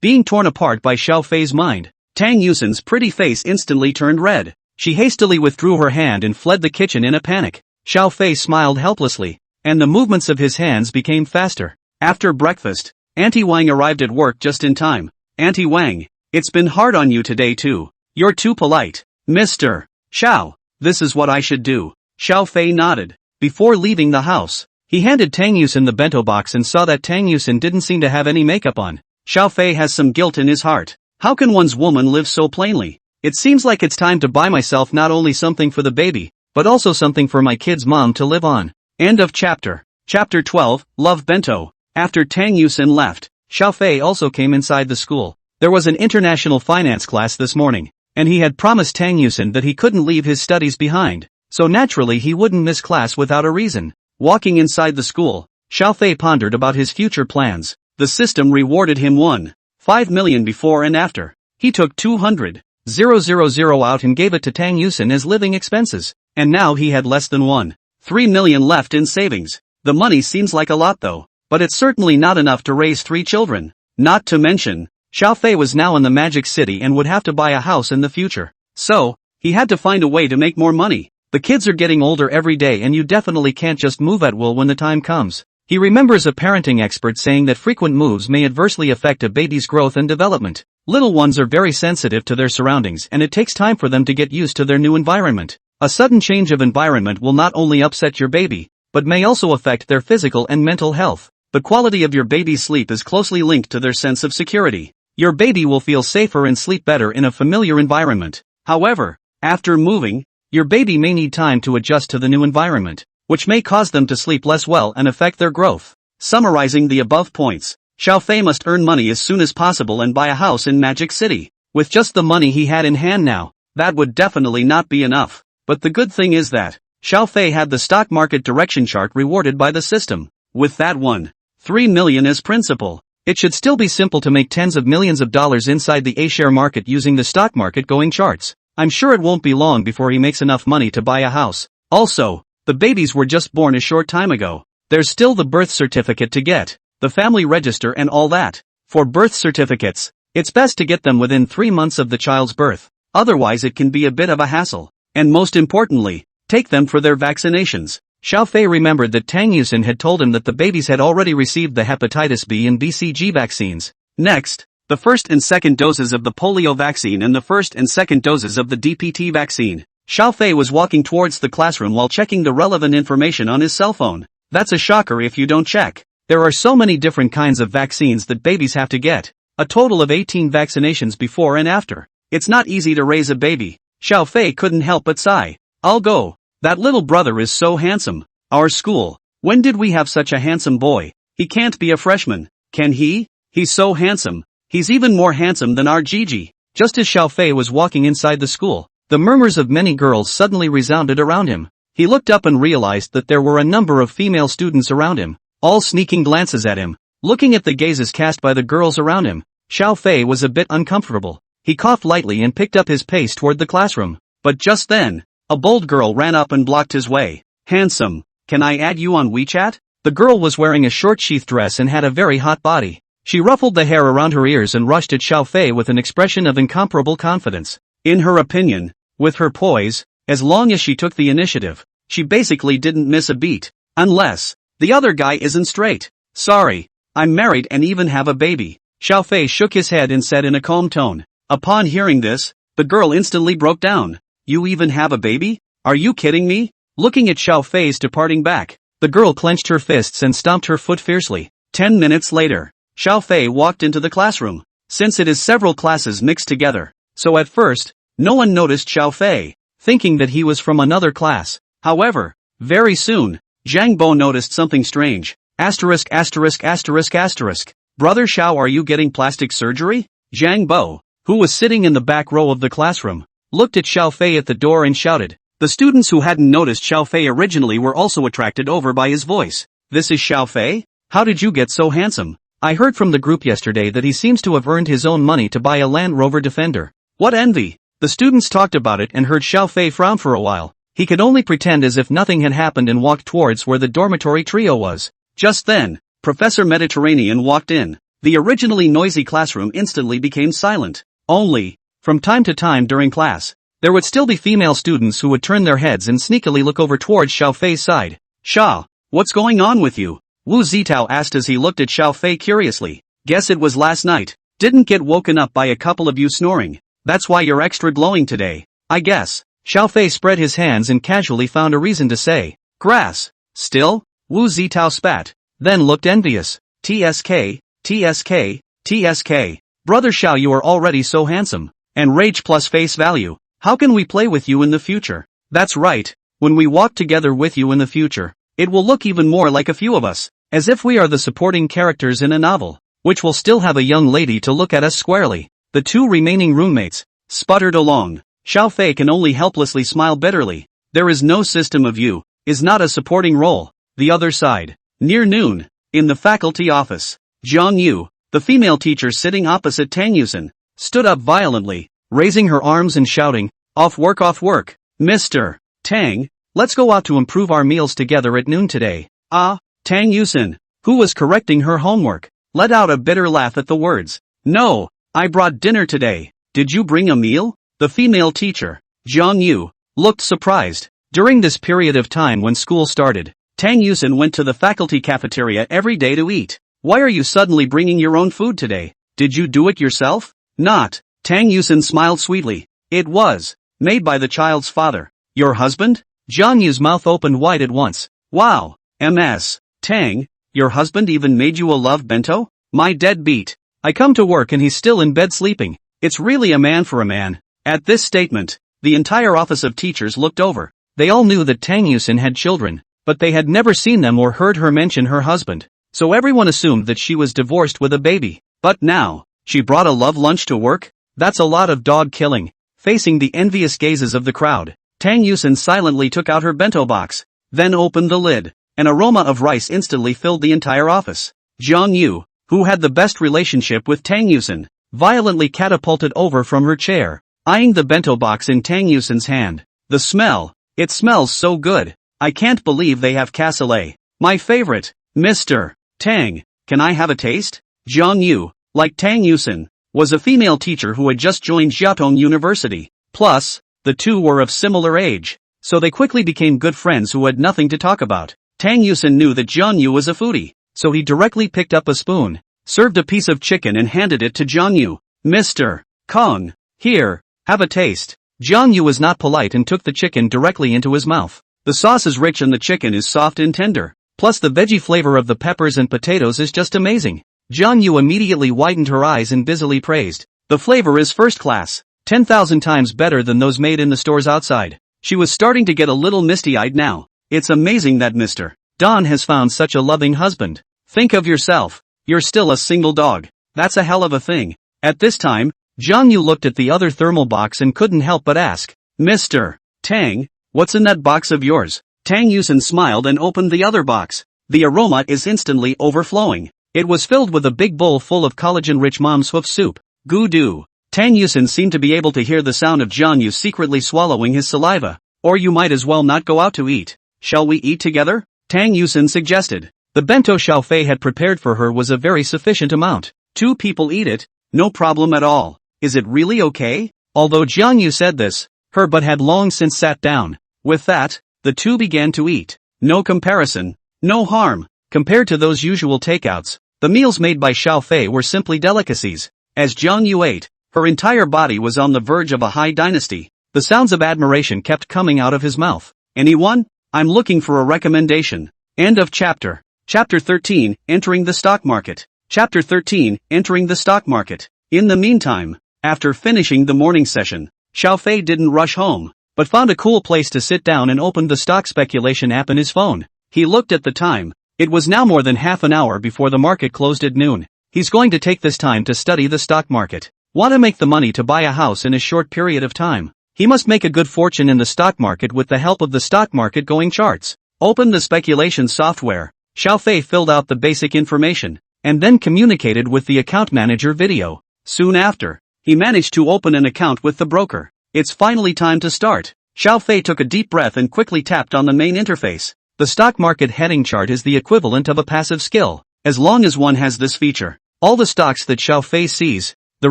A: Being torn apart by Xiaofei's mind, Tang Yusin's pretty face instantly turned red. She hastily withdrew her hand and fled the kitchen in a panic. Xiaofei smiled helplessly, and the movements of his hands became faster. After breakfast, Auntie Wang arrived at work just in time. "Auntie Wang, it's been hard on you today too. You're too polite. Mr. Xiao, this is what I should do." Xiaofei nodded. Before leaving the house, he handed Tang Yusin the bento box and saw that Tang Yusin didn't seem to have any makeup on. Xiaofei has some guilt in his heart. How can one's woman live so plainly? It seems like it's time to buy myself not only something for the baby, but also something for my kid's mom to live on. End of chapter. Chapter 12, Love Bento. After Tang Yusin left, Xiaofei also came inside the school. There was an international finance class this morning, and he had promised Tang Yusin that he couldn't leave his studies behind, so naturally he wouldn't miss class without a reason. Walking inside the school, Xiaofei pondered about his future plans. The system rewarded him 1.5 million before and after. He took 200,000 out and gave it to Tang Yusin as living expenses, and now he had less than 1.3 million left in savings. The money seems like a lot though, but it's certainly not enough to raise 3 children. Not to mention, Xiaofei was now in the Magic City and would have to buy a house in the future. So, he had to find a way to make more money. The kids are getting older every day and you definitely can't just move at will when the time comes. He remembers a parenting expert saying that frequent moves may adversely affect a baby's growth and development. Little ones are very sensitive to their surroundings and it takes time for them to get used to their new environment. A sudden change of environment will not only upset your baby, but may also affect their physical and mental health. The quality of your baby's sleep is closely linked to their sense of security. Your baby will feel safer and sleep better in a familiar environment. However, after moving, your baby may need time to adjust to the new environment. which may cause them to sleep less well and affect their growth. Summarizing the above points, Xiao Fei must earn money as soon as possible and buy a house in Magic City. With just the money he had in hand now, that would definitely not be enough. But the good thing is that Xiao Fei had the stock market direction chart rewarded by the system. With that 1.3 million as principal, it should still be simple to make tens of millions of dollars inside the A-share market using the stock market going charts. I'm sure it won't be long before he makes enough money to buy a house. Also, the babies were just born a short time ago. There's still the birth certificate to get, the family register and all that. For birth certificates, it's best to get them within 3 months of the child's birth. Otherwise it can be a bit of a hassle. And most importantly, take them for their vaccinations. Xiao Fei remembered that Tang Yusin had told him that the babies had already received the hepatitis B and BCG vaccines. Next, the first and second doses of the polio vaccine and the first and second doses of the DPT vaccine. Xiao Fei was walking towards the classroom while checking the relevant information on his cell phone. That's a shocker if you don't check. There are so many different kinds of vaccines that babies have to get. A total of 18 vaccinations before and after. It's not easy to raise a baby. Xiao Fei couldn't help but sigh. I'll go. That little brother is so handsome. Our school. When did we have such a handsome boy? He can't be a freshman, can he? He's so handsome. He's even more handsome than our Gigi. Just as Xiao Fei was walking inside the school, the murmurs of many girls suddenly resounded around him. He looked up and realized that there were a number of female students around him, all sneaking glances at him. Looking at the gazes cast by the girls around him, Xiao Fei was a bit uncomfortable. He coughed lightly and picked up his pace toward the classroom. But just then, a bold girl ran up and blocked his way. Handsome, can I add you on WeChat? The girl was wearing a short sheath dress and had a very hot body. She ruffled the hair around her ears and rushed at Xiao Fei with an expression of incomparable confidence. In her opinion, with her poise, as long as she took the initiative, she basically didn't miss a beat. Unless the other guy isn't straight. Sorry, I'm married and even have a baby. Xiao Fei shook his head and said in a calm tone. Upon hearing this, the girl instantly broke down. You even have a baby? Are you kidding me? Looking at Xiao Fei's departing back, the girl clenched her fists and stomped her foot fiercely. 10 minutes later, Xiao Fei walked into the classroom. Since it is several classes mixed together, so at first, no one noticed Xiao Fei, thinking that he was from another class. However, very soon, Zhang Bo noticed something strange. Asterisk asterisk asterisk asterisk. Brother Xiao, are you getting plastic surgery? Zhang Bo, who was sitting in the back row of the classroom, looked at Xiao Fei at the door and shouted. The students who hadn't noticed Xiao Fei originally were also attracted over by his voice. This is Xiao Fei? How did you get so handsome? I heard from the group yesterday that he seems to have earned his own money to buy a Land Rover Defender. What envy! The students talked about it and heard Xiao Fei frown for a while. He could only pretend as if nothing had happened and walked towards where the dormitory trio was. Just then, Professor Mediterranean walked in. The originally noisy classroom instantly became silent. Only, from time to time during class, there would still be female students who would turn their heads and sneakily look over towards Xiao Fei's side. Sha, what's going on with you? Wu Zitao asked as he looked at Xiao Fei curiously. Guess it was last night. Didn't get woken up by a couple of you snoring. That's why you're extra glowing today, I guess. Xiao Fei spread his hands and casually found a reason to say. Grass. Still? Wu Zitao spat, then looked envious. TSK, TSK, TSK. Brother Xiao, you are already so handsome. And rage plus face value. How can we play with you in the future? That's right, when we walk together with you in the future, it will look even more like a few of us, as if we are the supporting characters in a novel, which will still have a young lady to look at us squarely. The two remaining roommates sputtered along. Xiao Fei can only helplessly smile bitterly. There is no system of you, is not a supporting role. The other side. Near noon, in the faculty office, Zhang Yu, the female teacher sitting opposite Tang Yusin, stood up violently, raising her arms and shouting, off work, Mr. Tang, let's go out to improve our meals together at noon today. Tang Yusin, who was correcting her homework, let out a bitter laugh at the words. No, I brought dinner today. Did you bring a meal? The female teacher, Zhang Yu, looked surprised. During this period of time when school started, Tang Yusin went to the faculty cafeteria every day to eat. Why are you suddenly bringing your own food today? Did you do it yourself? Not. Tang Yusin smiled sweetly. It was made by the child's father. Your husband? Zhang Yu's mouth opened wide at once. Wow. MS. Tang, your husband even made you a love bento? My deadbeat. I come to work and he's still in bed sleeping. It's really a man for a man. At this statement, the entire office of teachers looked over. They all knew that Tang Yusin had children. but they had never seen them or heard her mention her husband, so everyone assumed that she was divorced with a baby. But now, she brought a love lunch to work? That's a lot of dog killing. Facing the envious gazes of the crowd, Tang Yusin silently took out her bento box, then opened the lid. An aroma of rice instantly filled the entire office. Jiang Yu, who had the best relationship with Tang Yusin, violently catapulted over from her chair, eyeing the bento box in Tang Yusin's hand. The smell, it smells so good. I can't believe they have cassoulet. My favorite. Mr. Tang, can I have a taste? Jiang Yu, like Tang Yusin, was a female teacher who had just joined Jiaotong University. Plus, the two were of similar age, so they quickly became good friends who had nothing to talk about. Tang Yusin knew that Jiang Yu was a foodie, so he directly picked up a spoon, served a piece of chicken and handed it to Jiang Yu. Mr. Kong, here, have a taste. Jiang Yu was not polite and took the chicken directly into his mouth. The sauce is rich and the chicken is soft and tender, plus the veggie flavor of the peppers and potatoes is just amazing. Jiang Yu immediately widened her eyes and busily praised. The flavor is first class, 10,000 times better than those made in the stores outside. She was starting to get a little misty-eyed now. It's amazing that Mr. Don has found such a loving husband. Think of yourself, you're still a single dog. That's a hell of a thing. At this time, Jiang Yu looked at the other thermal box and couldn't help but ask, Mr. Tang, what's in that box of yours? Tang Yusin smiled and opened the other box. The aroma is instantly overflowing. It was filled with a big bowl full of collagen-rich mom's hoof soup. Goo-doo. Tang Yusin seemed to be able to hear the sound of Jiang Yu secretly swallowing his saliva. Or you might as well not go out to eat. Shall we eat together? Tang Yusin suggested. The bento Xiao Fei had prepared for her was a very sufficient amount. 2 people eat it, no problem at all. Is it really okay? Although Jiang Yu said this, her butt had long since sat down. With that, the two began to eat. No comparison, no harm. Compared to those usual takeouts, the meals made by Xiao Fei were simply delicacies. As Jiang Yu ate, her entire body was on the verge of a high dynasty. The sounds of admiration kept coming out of his mouth. Anyone? I'm looking for a recommendation. End of chapter. Chapter 13, Entering the Stock Market. Chapter 13, Entering the Stock Market. In the meantime, after finishing the morning session, Xiao Fei didn't rush home, but found a cool place to sit down and opened the stock speculation app in his phone. He looked at the time. It was now more than half an hour before the market closed at noon. He's going to take this time to study the stock market. Want to make the money to buy a house in a short period of time. He must make a good fortune in the stock market with the help of the stock market going charts. Open the speculation software. Xiao Fei filled out the basic information, and then communicated with the account manager video. Soon after, he managed to open an account with the broker. It's finally time to start. Xiao Fei took a deep breath and quickly tapped on the main interface. The stock market heading chart is the equivalent of a passive skill. As long as one has this feature, all the stocks that Xiao Fei sees, the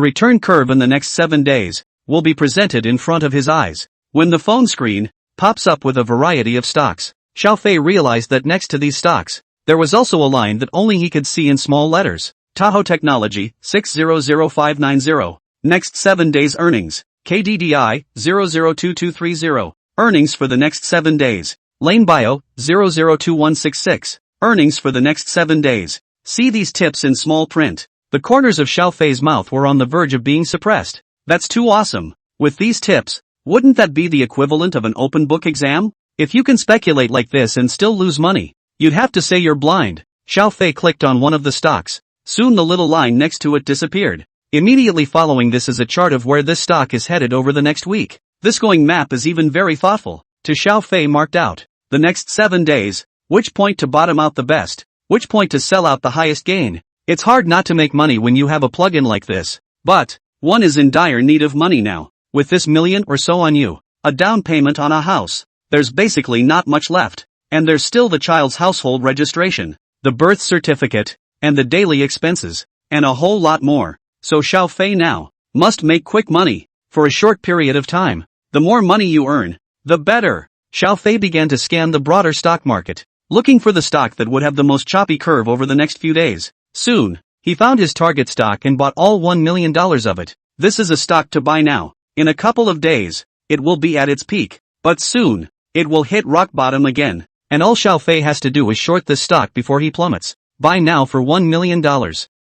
A: return curve in the next 7 days, will be presented in front of his eyes. When the phone screen pops up with a variety of stocks, Xiao Fei realized that next to these stocks, there was also a line that only he could see in small letters. Tahoe Technology, 600590. Next 7 days earnings. KDDI, 002230. Earnings for the next 7 days. Lane Bio, 002166. Earnings for the next 7 days. See these tips in small print. The corners of Xiao Fei's mouth were on the verge of being suppressed. That's too awesome. With these tips, wouldn't that be the equivalent of an open book exam? If you can speculate like this and still lose money, you'd have to say you're blind. Xiao Fei clicked on one of the stocks. Soon the little line next to it disappeared. Immediately following this is a chart of where this stock is headed over the next week. This going map is even very thoughtful. To Xiao Fei marked out the next 7 days, which point to bottom out the best, which point to sell out the highest gain. It's hard not to make money when you have a plugin like this, but one is in dire need of money now. With this million or so on you, a down payment on a house, there's basically not much left, and there's still the child's household registration, the birth certificate, and the daily expenses, and a whole lot more. So Xiao Fei now must make quick money for a short period of time. The more money you earn, the better. Xiao Fei began to scan the broader stock market, looking for the stock that would have the most choppy curve over the next few days. Soon, he found his target stock and bought all $1 million of it. This is a stock to buy now. In a couple of days, it will be at its peak, but soon, it will hit rock bottom again, and all Xiao Fei has to do is short this stock before he plummets. Buy now for $1 million.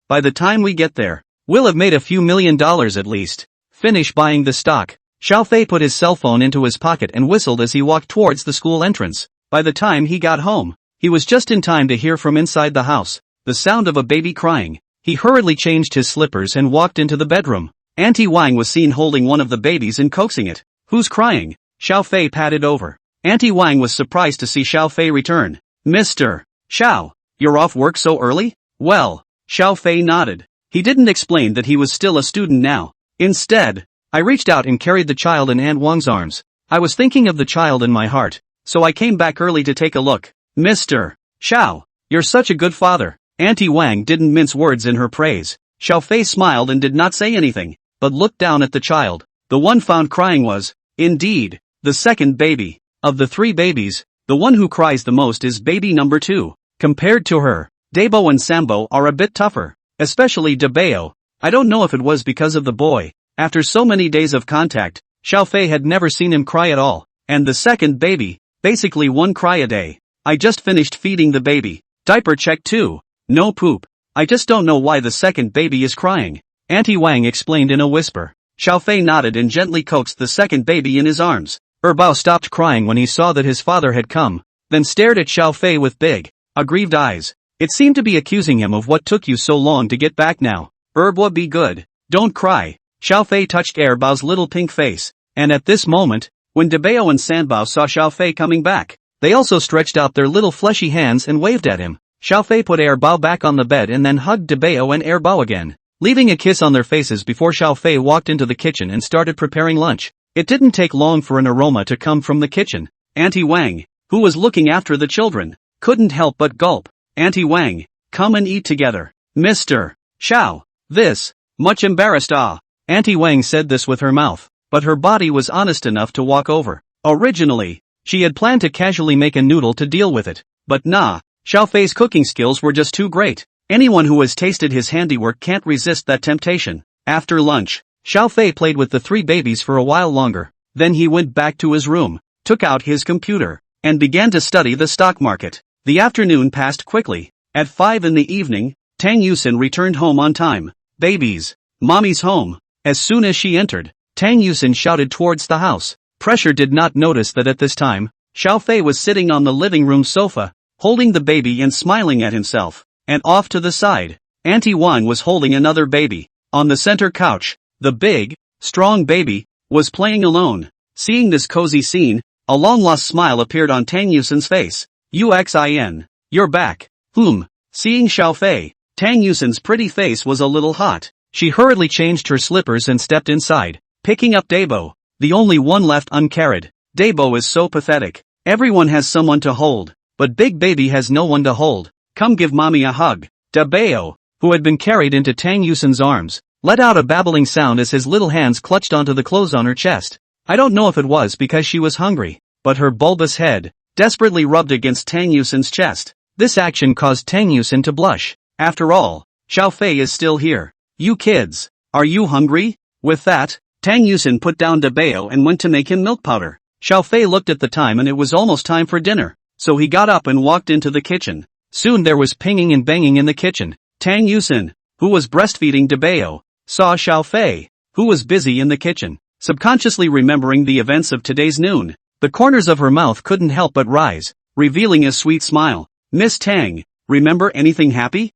A: By the time we get there, we'll have made a few $1,000,000 at least. Finish buying the stock. Xiao Fei put his cell phone into his pocket and whistled as he walked towards the school entrance. By the time he got home, he was just in time to hear from inside the house the sound of a baby crying. He hurriedly changed his slippers and walked into the bedroom. Auntie Wang was seen holding one of the babies and coaxing it. "Who's crying?" Xiao Fei patted over. Auntie Wang was surprised to see Xiao Fei return. "Mr. Xiao, you're off work so early?" "Well," Xiao Fei nodded. He didn't explain that he was still a student now. Instead, "I reached out and carried the child in Aunt Wang's arms. I was thinking of the child in my heart, so I came back early to take a look." "Mr. Xiao, you're such a good father." Auntie Wang didn't mince words in her praise. Xiao Fei smiled and did not say anything, but looked down at the child. The one found crying was, indeed, the second baby. Of the 3 babies, the one who cries the most is baby number 2. Compared to her, Debo and Sambo are a bit tougher, especially Debeo. I don't know if it was because of the boy. After so many days of contact, Xiao Fei had never seen him cry at all. And the second baby, basically 1 cry a day. "I just finished feeding the baby. Diaper check too. No poop. I just don't know why the second baby is crying," Auntie Wang explained in a whisper. Xiao Fei nodded and gently coaxed the second baby in his arms. Bao stopped crying when he saw that his father had come, then stared at Xiao Fei with big, aggrieved eyes. It seemed to be accusing him of what took you so long to get back now. "Bao, be good. Don't cry." Xiao Fei touched Bao's little pink face, and at this moment, when Debeo and Sanbao saw Xiao Fei coming back, they also stretched out their little fleshy hands and waved at him. Xiao Fei put Bao back on the bed and then hugged Debeo and Bao again, leaving a kiss on their faces before Xiao Fei walked into the kitchen and started preparing lunch. It didn't take long for an aroma to come from the kitchen. Auntie Wang, who was looking after the children, couldn't help but gulp. "Auntie Wang, come and eat together." "Mr. Xiao, this," much embarrassed Auntie Wang said this with her mouth, but her body was honest enough to walk over. Originally, she had planned to casually make a noodle to deal with it, but nah. Xiao Fei's cooking skills were just too great. Anyone who has tasted his handiwork can't resist that temptation. After lunch, Xiao Fei played with the 3 babies for a while longer. Then he went back to his room, took out his computer, and began to study the stock market. The afternoon passed quickly. At 5 in the evening, Tang Yusin returned home on time. "Babies, mommy's home." As soon as she entered, Tang Yusin shouted towards the house. Pressure did not notice that at this time, Xiao Fei was sitting on the living room sofa, holding the baby and smiling at himself. And off to the side, Auntie Wang was holding another baby. On the center couch, the big, strong baby was playing alone. Seeing this cozy scene, a long-lost smile appeared on Tang Yusin's face. "Uxin, you're back." Seeing Xiao Fei, Tang Yusin's pretty face was a little hot. She hurriedly changed her slippers and stepped inside, picking up Debo, the only one left uncarried. Debo is so pathetic. Everyone has someone to hold, but big baby has no one to hold. "Come give mommy a hug." Debeo, who had been carried into Tang Yusin's arms, let out a babbling sound as his little hands clutched onto the clothes on her chest. I don't know if it was because she was hungry, but her bulbous head desperately rubbed against Tang Yusin's chest. This action caused Tang Yusin to blush. After all, Xiao Fei is still here. "You kids, are you hungry?" With that, Tang Yusin put down Debeo and went to make him milk powder. Xiao Fei looked at the time and it was almost time for dinner, so he got up and walked into the kitchen. Soon there was pinging and banging in the kitchen. Tang Yusin, who was breastfeeding Debeo, saw Xiao Fei, who was busy in the kitchen, subconsciously remembering the events of today's noon. The corners of her mouth couldn't help but rise, revealing a sweet smile. "Miss Tang, remember anything happy?"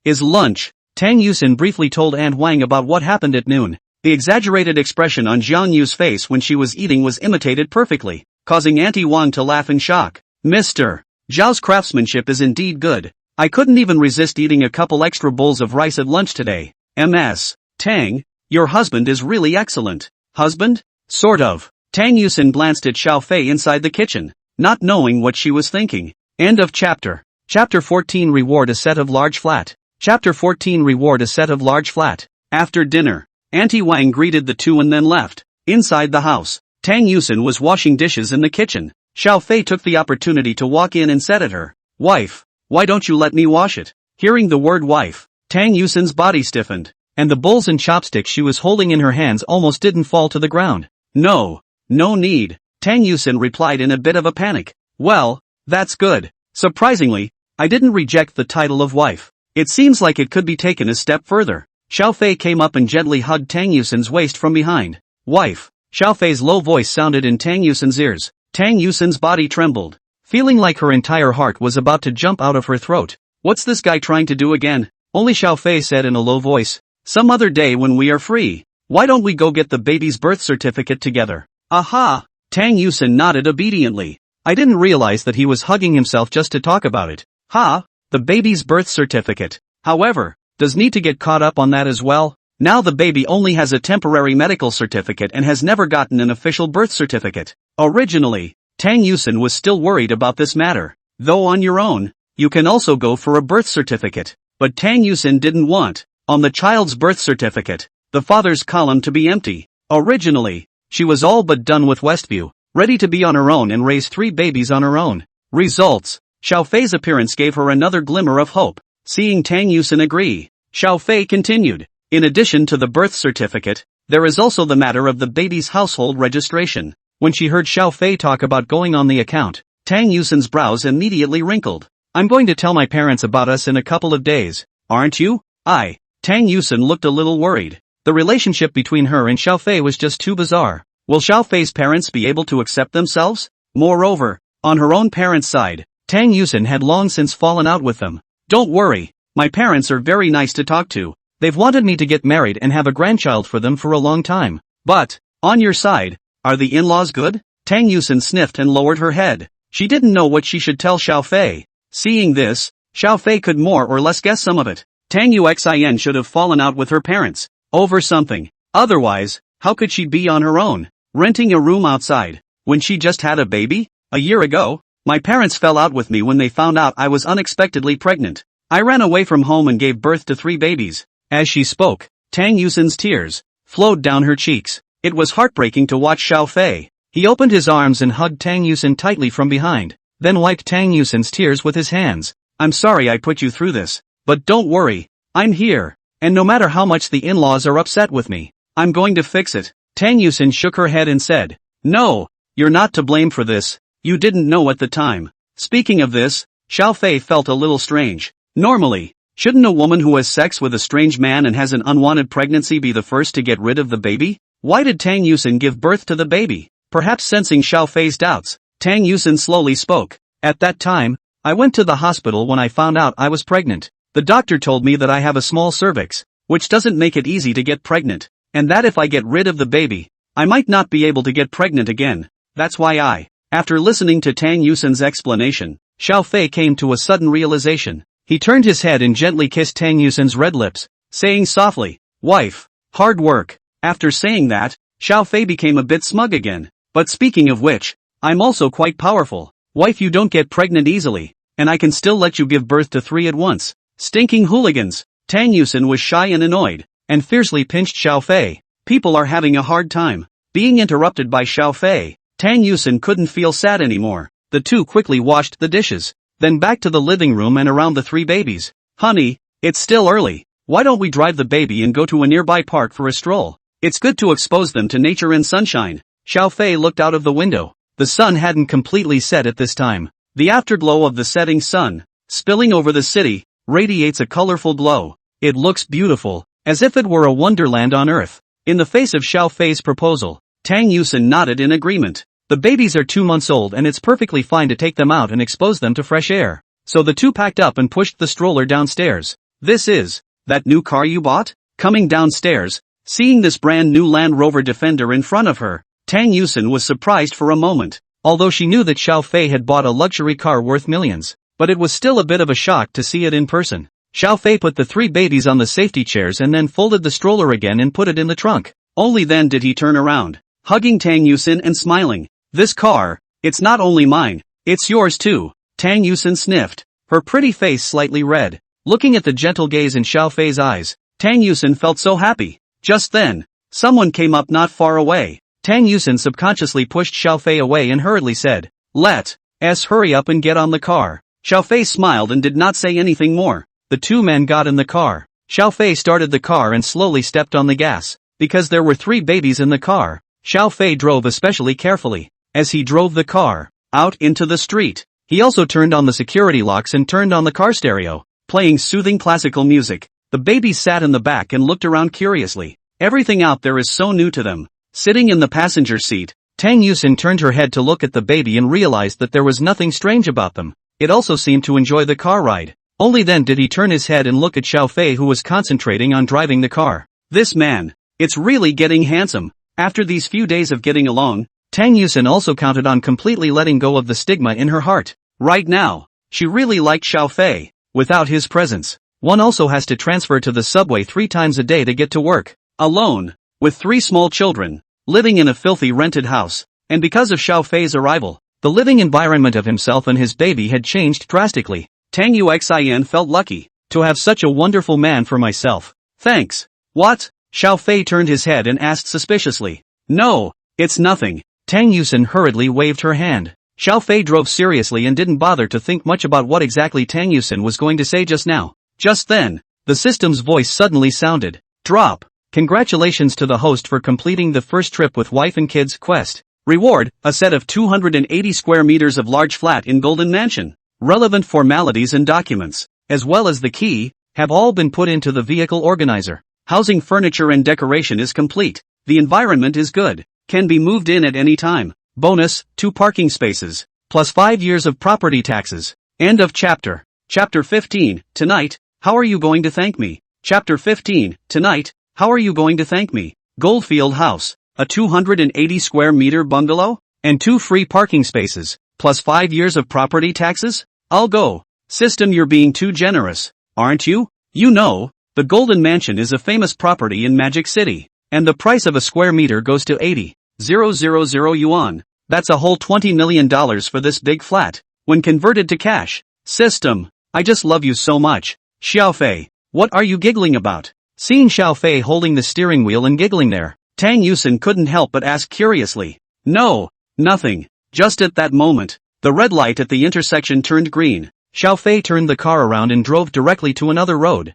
A: Is lunch." Tang Yusin briefly told Aunt Wang about what happened at noon. The exaggerated expression on Jiang Yu's face when she was eating was imitated perfectly, causing Auntie Wang to laugh in shock. "Mr. Zhao's craftsmanship is indeed good. I couldn't even resist eating a couple extra bowls of rice at lunch today. Ms. Tang, your husband is really excellent." "Husband? Sort of." Tang Yusin glanced at Xiao Fei inside the kitchen, not knowing what she was thinking. End of chapter. Chapter 14. Reward a set of large flat. Chapter 14. Reward a set of large flat. After dinner, Auntie Wang greeted the two and then left. Inside the house, Tang Yusin was washing dishes in the kitchen. Xiao Fei took the opportunity to walk in and said at her, "Wife, why don't you let me wash it?" Hearing the word wife, Tang Yusin's body stiffened, and the bowls and chopsticks she was holding in her hands almost didn't fall to the ground. No need," Tang Yusin replied in a bit of a panic. "Well, that's good. Surprisingly, I didn't reject the title of wife. It seems like it could be taken a step further." Xiao Fei came up and gently hugged Tang Yusin's waist from behind. "Wife." Xiao Fei's low voice sounded in Tang Yusin's ears. Tang Yusin's body trembled. feeling like her entire heart was about to jump out of her throat. What's this guy trying to do again? Only Xiao Fei said in a low voice. Some other day when we are free. Why don't we go get the baby's birth certificate together? Aha! Tang Yusin nodded obediently. I didn't realize that he was hugging himself just to talk about it. Ha! The baby's birth certificate. However, does need to get caught up on that as well? Now the baby only has a temporary medical certificate and has never gotten an official birth certificate. Originally, Tang Yusin was still worried about this matter. Though on your own, you can also go for a birth certificate. But Tang Yusin didn't want, on the child's birth certificate, the father's column to be empty. Originally, she was all but done with Westview, ready to be on her own and raise 3 babies on her own. Results. Xiao Fei's appearance gave her another glimmer of hope. Seeing Tang Yusin agree, Xiao Fei continued. In addition to the birth certificate, there is also the matter of the baby's household registration. When she heard Xiao Fei talk about going on the account, Tang Yusin's brows immediately wrinkled. I'm going to tell my parents about us in a couple of days, aren't you? Tang Yusin looked a little worried. The relationship between her and Xiao Fei was just too bizarre. Will Xiao Fei's parents be able to accept themselves? Moreover, on her own parents' side, Tang Yusin had long since fallen out with them. Don't worry, my parents are very nice to talk to. They've wanted me to get married and have a grandchild for them for a long time. But, on your side, are the in-laws good? Tang Yusin sniffed and lowered her head. She didn't know what she should tell Xiao Fei. Seeing this, Xiao Fei could more or less guess some of it. Tang Yuxin should have fallen out with her parents over something. Otherwise, how could she be on her own, renting a room outside, when she just had a baby? A year ago, my parents fell out with me when they found out I was unexpectedly pregnant. I ran away from home and gave birth to 3 babies. As she spoke, Tang Yusin's tears flowed down her cheeks. It was heartbreaking to watch Xiao Fei. He opened his arms and hugged Tang Yusin tightly from behind, then wiped Tang Yusin's tears with his hands. I'm sorry I put you through this, but don't worry, I'm here, and no matter how much the in-laws are upset with me, I'm going to fix it. Tang Yusin shook her head and said, No, you're not to blame for this, you didn't know at the time. Speaking of this, Xiao Fei felt a little strange. Normally, shouldn't a woman who has sex with a strange man and has an unwanted pregnancy be the first to get rid of the baby? Why did Tang Yusin give birth to the baby? Perhaps sensing Xiao Fei's doubts, Tang Yusin slowly spoke. At that time, I went to the hospital when I found out I was pregnant. The doctor told me that I have a small cervix, which doesn't make it easy to get pregnant, and that if I get rid of the baby, I might not be able to get pregnant again. That's why After listening to Tang Yusin's explanation, Xiao Fei came to a sudden realization. He turned his head and gently kissed Tang Yusin's red lips, saying softly, Wife, hard work. After saying that, Xiao Fei became a bit smug again. But speaking of which, I'm also quite powerful. Wife, you don't get pregnant easily, and I can still let you give birth to 3 at once. Stinking hooligans. Tang Yusin was shy and annoyed, and fiercely pinched Xiao Fei. People are having a hard time. Being interrupted by Xiao Fei, Tang Yusin couldn't feel sad anymore. The two quickly washed the dishes, then back to the living room and around the 3 babies. Honey, it's still early. Why don't we drive the baby and go to a nearby park for a stroll? It's good to expose them to nature and sunshine. Xiao Fei looked out of the window. The sun hadn't completely set at this time. The afterglow of the setting sun, spilling over the city, radiates a colorful glow. It looks beautiful, as if it were a wonderland on earth. In the face of Xiao Fei's proposal, Tang Yusin nodded in agreement. The babies are 2 months old and it's perfectly fine to take them out and expose them to fresh air. So the two packed up and pushed the stroller downstairs. This is that new car you bought? Coming downstairs, seeing this brand new Land Rover Defender in front of her, Tang Yusin was surprised for a moment. Although she knew that Xiao Fei had bought a luxury car worth millions, but it was still a bit of a shock to see it in person. Xiao Fei put the 3 babies on the safety chairs and then folded the stroller again and put it in the trunk. Only then did he turn around, hugging Tang Yusin and smiling. This car, it's not only mine, it's yours too. Tang Yusin sniffed, her pretty face slightly red. Looking at the gentle gaze in Xiao Fei's eyes, Tang Yusin felt so happy. Just then, someone came up not far away. Tang Yusin subconsciously pushed Xiao Fei away and hurriedly said, Let's hurry up and get on the car. Xiao Fei smiled and did not say anything more. The 2 men got in the car. Xiao Fei started the car and slowly stepped on the gas. Because there were 3 babies in the car, Xiao Fei drove especially carefully. As he drove the car out into the street, he also turned on the security locks and turned on the car stereo, playing soothing classical music. The babies sat in the back and looked around curiously. Everything out there is so new to them. Sitting in the passenger seat, Tang Yusin turned her head to look at the baby and realized that there was nothing strange about them. It also seemed to enjoy the car ride. Only then did he turn his head and look at Xiao Fei, who was concentrating on driving the car. This man, it's really getting handsome. After these few days of getting along, Tang Yusin also counted on completely letting go of the stigma in her heart. Right now, she really liked Xiao Fei. Without his presence, one also has to transfer to the subway 3 times a day to get to work. Alone, with 3 small children, living in a filthy rented house, and because of Xiao Fei's arrival, the living environment of himself and his baby had changed drastically. Tang Yuxin felt lucky to have such a wonderful man for myself. Thanks. What? Xiao Fei turned his head and asked suspiciously. No, it's nothing. Tang Yusin hurriedly waved her hand. Xiao Fei drove seriously and didn't bother to think much about what exactly Tang Yusin was going to say just now. Just then, the system's voice suddenly sounded. Drop. Congratulations to the host for completing the first trip with wife and kids quest. Reward, a set of 280 square meters of large flat in Golden Mansion. Relevant formalities and documents, as well as the key, have all been put into the vehicle organizer. Housing, furniture and decoration is complete. The environment is good. Can be moved in at any time. Bonus, 2 parking spaces, plus 5 years of property taxes. End of chapter. Chapter 15, tonight, how are you going to thank me? Chapter 15, tonight, how are you going to thank me? Goldfield House, a 280 square meter bungalow, and 2 free parking spaces, plus 5 years of property taxes? I'll go. System, you're being too generous, aren't you? You know, the Golden Mansion is a famous property in Magic City, and the price of a square meter goes to 80,000 yuan. That's a whole $20 million for this big flat, when converted to cash. System, I just love you so much. Xiao Fei, what are you giggling about? Seeing Xiao Fei holding the steering wheel and giggling there, Tang Yusin couldn't help but ask curiously. No, nothing. Just at that moment, the red light at the intersection turned green. Xiao Fei turned the car around and drove directly to another road.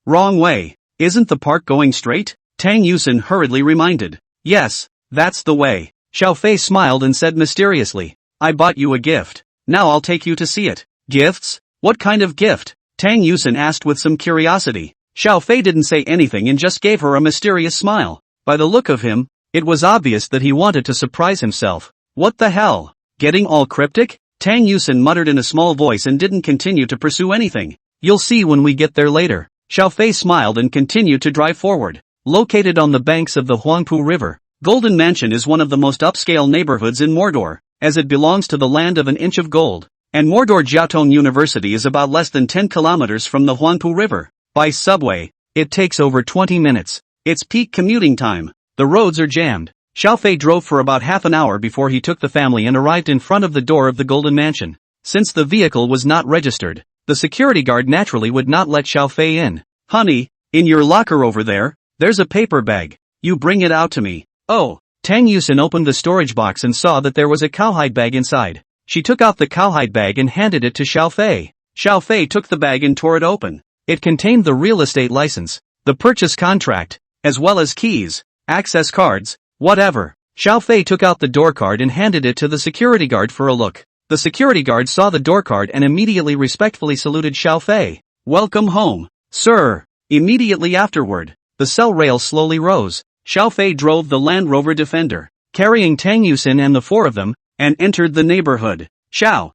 A: Wrong way. Isn't the park going straight? Tang Yusin hurriedly reminded. Yes, that's the way. Xiao Fei smiled and said mysteriously. I bought you a gift. Now I'll take you to see it. Gifts? What kind of gift? Tang Yusin asked with some curiosity. Xiao Fei didn't say anything and just gave her a mysterious smile. By the look of him, it was obvious that he wanted to surprise himself. What the hell? Getting all cryptic? Tang Yusin muttered in a small voice and didn't continue to pursue anything. You'll see when we get there later. Xiao Fei smiled and continued to drive forward. Located on the banks of the Huangpu River, Golden Mansion is one of the most upscale neighborhoods in Mordor, as it belongs to the land of an inch of gold. And Mordor Jiaotong University is about less than 10 kilometers from the Huangpu River. By subway, it takes over 20 minutes. It's peak commuting time. The roads are jammed. Xiao Fei drove for about half an hour before he took the family and arrived in front of the door of the Golden Mansion. Since the vehicle was not registered, the security guard naturally would not let Xiao Fei in. Honey, in your locker over there, there's a paper bag. You bring it out to me. Oh, Tang Yusin opened the storage box and saw that there was a cowhide bag inside. She took out the cowhide bag and handed it to Xiao Fei. Xiao Fei took the bag and tore it open. It contained the real estate license, the purchase contract, as well as keys, access cards, whatever. Xiao Fei took out the door card and handed it to the security guard for a look. The security guard saw the door card and immediately respectfully saluted Xiao Fei. Welcome home, sir. Immediately afterward, the cell rail slowly rose. Xiao Fei drove the Land Rover Defender, carrying Tang Yusin and the 4 of them, and entered the neighborhood. Xiao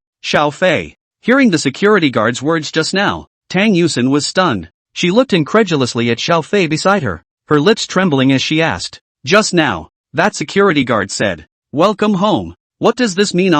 A: Fei. Hearing the security guard's words just now, Tang Yusin was stunned. She looked incredulously at Xiao Fei beside her, her lips trembling as she asked. Just now, that security guard said, welcome home. What does this mean?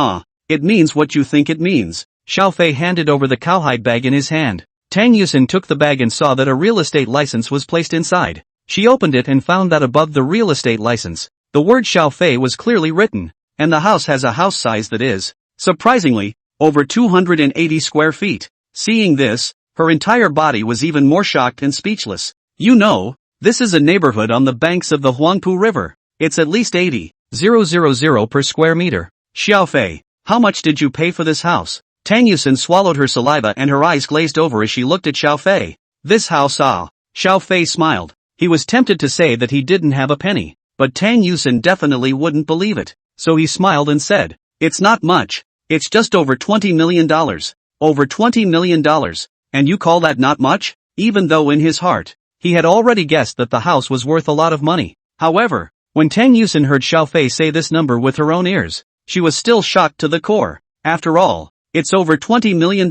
A: It means what you think it means. Xiao Fei handed over the cowhide bag in his hand. Tang Yusin took the bag and saw that a real estate license was placed inside. She opened it and found that above the real estate license, the word Xiao Fei was clearly written, and the house has a house size that is, surprisingly, over 280 square feet. Seeing this, her entire body was even more shocked and speechless. You know, this is a neighborhood on the banks of the Huangpu River. It's at least 80,000 per square meter. Xiao Fei, how much did you pay for this house? Tang Yusin swallowed her saliva and her eyes glazed over as she looked at Xiao Fei. This house Xiao Fei smiled. He was tempted to say that he didn't have a penny, but Tang Yusin definitely wouldn't believe it. So he smiled and said, it's not much. It's just over $20 million. Over $20 million. And you call that not much? Even though in his heart, he had already guessed that the house was worth a lot of money. However, When Tang Yusin heard Xiao Fei say this number with her own ears, she was still shocked to the core. After all, it's over $20 million.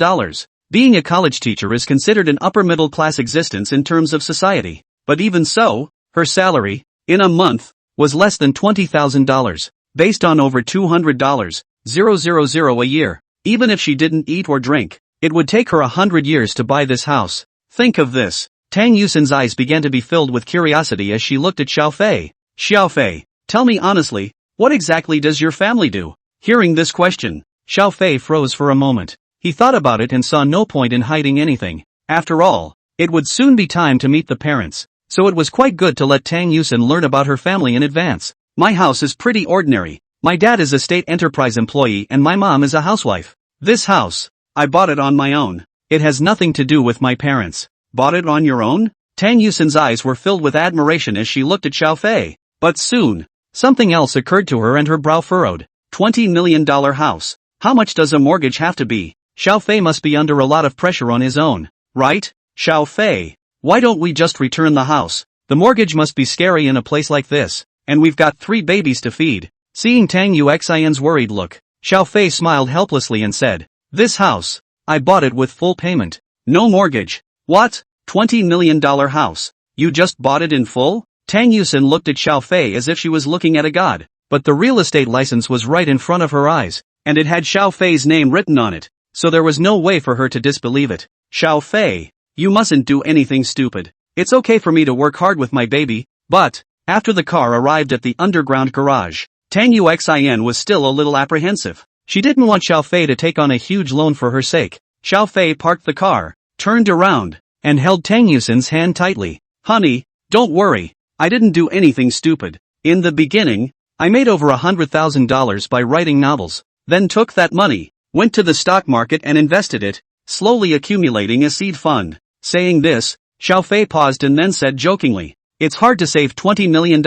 A: Being a college teacher is considered an upper-middle-class existence in terms of society. But even so, her salary, in a month, was less than $20,000, based on over $200,000 a year. Even if she didn't eat or drink, it would take her 100 years to buy this house. Think of this. Tang Yusin's eyes began to be filled with curiosity as she looked at Xiao Fei. Xiao Fei, tell me honestly, what exactly does your family do? Hearing this question, Xiao Fei froze for a moment. He thought about it and saw no point in hiding anything. After all, it would soon be time to meet the parents, so it was quite good to let Tang Yusin learn about her family in advance. My house is pretty ordinary. My dad is a state enterprise employee and my mom is a housewife. This house, I bought it on my own. It has nothing to do with my parents. Bought it on your own? Tang Yusin's eyes were filled with admiration as she looked at Xiao Fei. But soon, something else occurred to her and her brow furrowed. $20 million house. How much does a mortgage have to be? Xiao Fei must be under a lot of pressure on his own, right? Xiao Fei, why don't we just return the house? The mortgage must be scary in a place like this, and we've got 3 babies to feed. Seeing Tang Yuxin's worried look, Xiao Fei smiled helplessly and said, this house, I bought it with full payment. No mortgage. What? $20 million house. You just bought it in full? Tang Yusin looked at Xiao Fei as if she was looking at a god, but the real estate license was right in front of her eyes, and it had Xiao Fei's name written on it, so there was no way for her to disbelieve it. Xiao Fei, you mustn't do anything stupid. It's okay for me to work hard with my baby, but, after the car arrived at the underground garage, Tang Yuxin was still a little apprehensive. She didn't want Xiao Fei to take on a huge loan for her sake. Xiao Fei parked the car, turned around, and held Tang Yusin's hand tightly. Honey, don't worry, I didn't do anything stupid. In the beginning, I made over $100,000 by writing novels, then took that money, went to the stock market and invested it, slowly accumulating a seed fund. Saying this, Xiao Fei paused and then said jokingly, it's hard to save $20 million,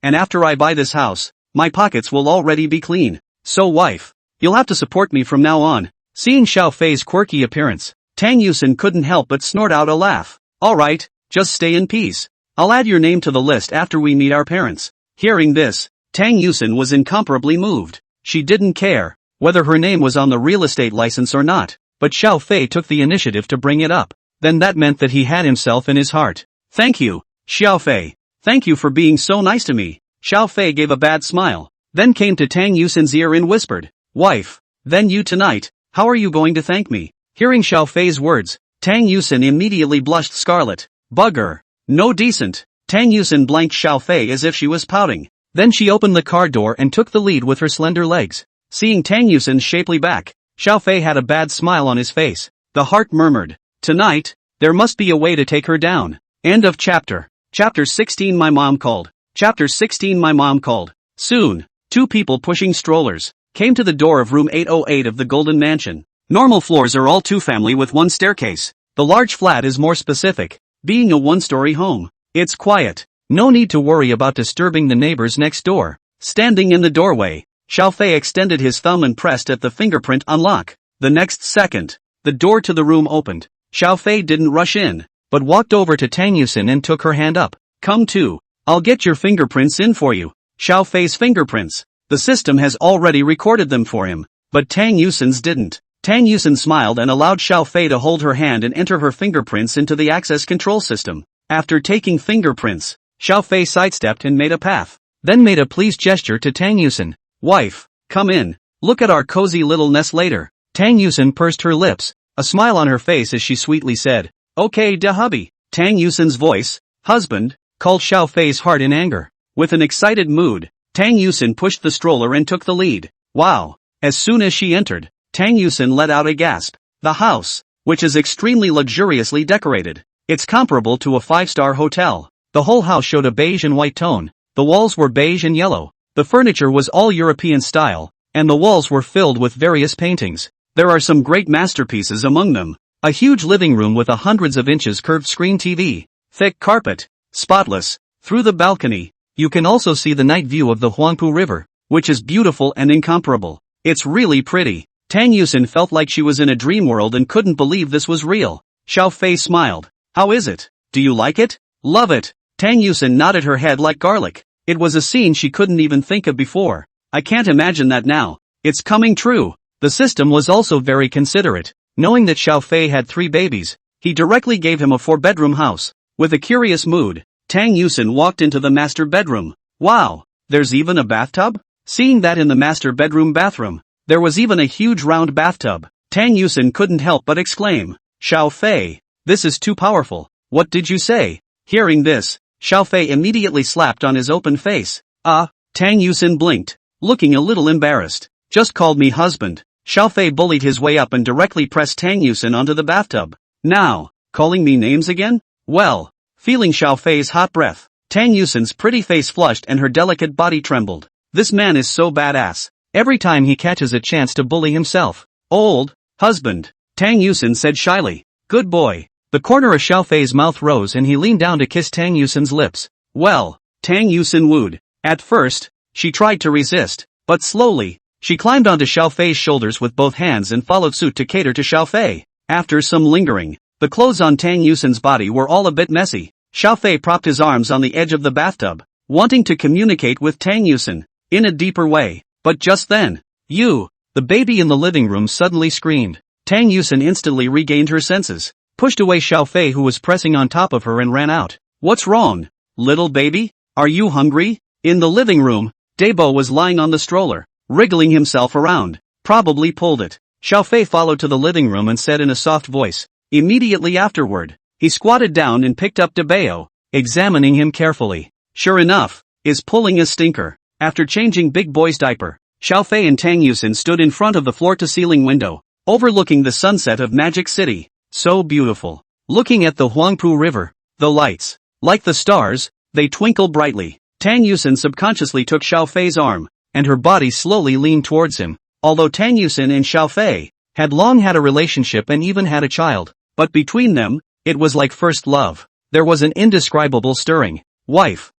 A: and after I buy this house, my pockets will already be clean. So wife, you'll have to support me from now on. Seeing Xiao Fei's quirky appearance, Tang Yusin couldn't help but snort out a laugh. Alright, just stay in peace. I'll add your name to the list after we meet our parents. Hearing this, Tang Yusin was incomparably moved. She didn't care whether her name was on the real estate license or not, but Xiao Fei took the initiative to bring it up. Then that meant that he had himself in his heart. Thank you, Xiao Fei. Thank you for being so nice to me. Xiao Fei gave a bad smile, then came to Tang Yusin's ear and whispered, wife, then you tonight, how are you going to thank me? Hearing Xiao Fei's words, Tang Yusin immediately blushed scarlet. Bugger. No decent. Tang Yusin blanked Xiao Fei as if she was pouting. Then she opened the car door and took the lead with her slender legs. Seeing Tang Yusin's shapely back, Xiao Fei had a bad smile on his face. The heart murmured, tonight, there must be a way to take her down. End of chapter. Chapter 16 My mom called. Chapter 16 My mom called. Soon, 2 people pushing strollers came to the door of room 808 of the Golden Mansion. Normal floors are all 2-family with 1 staircase. The large flat is more specific, being a 1-story home. It's quiet. No need to worry about disturbing the neighbors next door. Standing in the doorway, Xiao Fei extended his thumb and pressed at the fingerprint unlock. The next second, the door to the room opened. Xiao Fei didn't rush in, but walked over to Tang Yusin and took her hand up. Come too. I'll get your fingerprints in for you. Xiao Fei's fingerprints. The system has already recorded them for him, but Tang Yusin's didn't. Tang Yusin smiled and allowed Xiao Fei to hold her hand and enter her fingerprints into the access control system. After taking fingerprints, Xiao Fei sidestepped and made a path, then made a pleased gesture to Tang Yusin. Wife, come in. Look at our cozy little nest later. Tang Yusin pursed her lips, a smile on her face as she sweetly said, okay da hubby. Tang Yusin's voice, husband, called Xiao Fei's heart in anger. With an excited mood, Tang Yusin pushed the stroller and took the lead. Wow. As soon as she entered, Tang Yusin let out a gasp. The house, which is extremely luxuriously decorated. It's comparable to a 5-star hotel. The whole house showed a beige and white tone. The walls were beige and yellow. The furniture was all European style, and the walls were filled with various paintings. There are some great masterpieces among them. A huge living room with a hundreds of inches curved screen TV. Thick carpet. Spotless. Through the balcony, you can also see the night view of the Huangpu River, which is beautiful and incomparable. It's really pretty. Tang Yusin felt like she was in a dream world and couldn't believe this was real. Xiao Fei smiled. How is it? Do you like it? Love it. Tang Yusin nodded her head like garlic. It was a scene she couldn't even think of before. I can't imagine that now. It's coming true. The system was also very considerate. Knowing that Xiao Fei had 3 babies, he directly gave him a 4-bedroom house. With a curious mood, Tang Yusin walked into the master bedroom. Wow, there's even a bathtub? Seeing that in the master bedroom bathroom, there was even a huge round bathtub, Tang Yusin couldn't help but exclaim, Xiao Fei, this is too powerful. What did you say? Hearing this, Xiao Fei immediately slapped on his open face. Tang Yusin blinked, looking a little embarrassed. Just called me husband. Xiao Fei bullied his way up and directly pressed Tang Yusin onto the bathtub. Now, calling me names again? Well, feeling Xiao Fei's hot breath, Tang Yusin's pretty face flushed and her delicate body trembled. This man is so badass. Every time he catches a chance to bully himself. Old husband, Tang Yusin said shyly. Good boy. The corner of Xiao Fei's mouth rose and he leaned down to kiss Tang Yusin's lips. Well, Tang Yusin wooed. At first, she tried to resist, but slowly, she climbed onto Xiao Fei's shoulders with both hands and followed suit to cater to Xiao Fei. After some lingering, the clothes on Tang Yusin's body were all a bit messy. Xiao Fei propped his arms on the edge of the bathtub, wanting to communicate with Tang Yusin in a deeper way. But just then, the baby in the living room suddenly screamed. Tang Yusin instantly regained her senses, pushed away Xiao Fei who was pressing on top of her and ran out. What's wrong, little baby? Are you hungry? In the living room, Debo was lying on the stroller, wriggling himself around, probably pulled it. Xiao Fei followed to the living room and said in a soft voice. Immediately afterward, he squatted down and picked up Debeo, examining him carefully. Sure enough, is pulling a stinker. After changing Big Boy's diaper, Xiao Fei and Tang Yusin stood in front of the floor-to-ceiling window, overlooking the sunset of Magic City. So beautiful. Looking at the Huangpu River, the lights, like the stars, they twinkle brightly. Tang Yusin subconsciously took Xiao Fei's arm, and her body slowly leaned towards him. Although Tang Yusin and Xiao Fei had long had a relationship and even had a child, but between them, it was like first love. There was an indescribable stirring. Wife,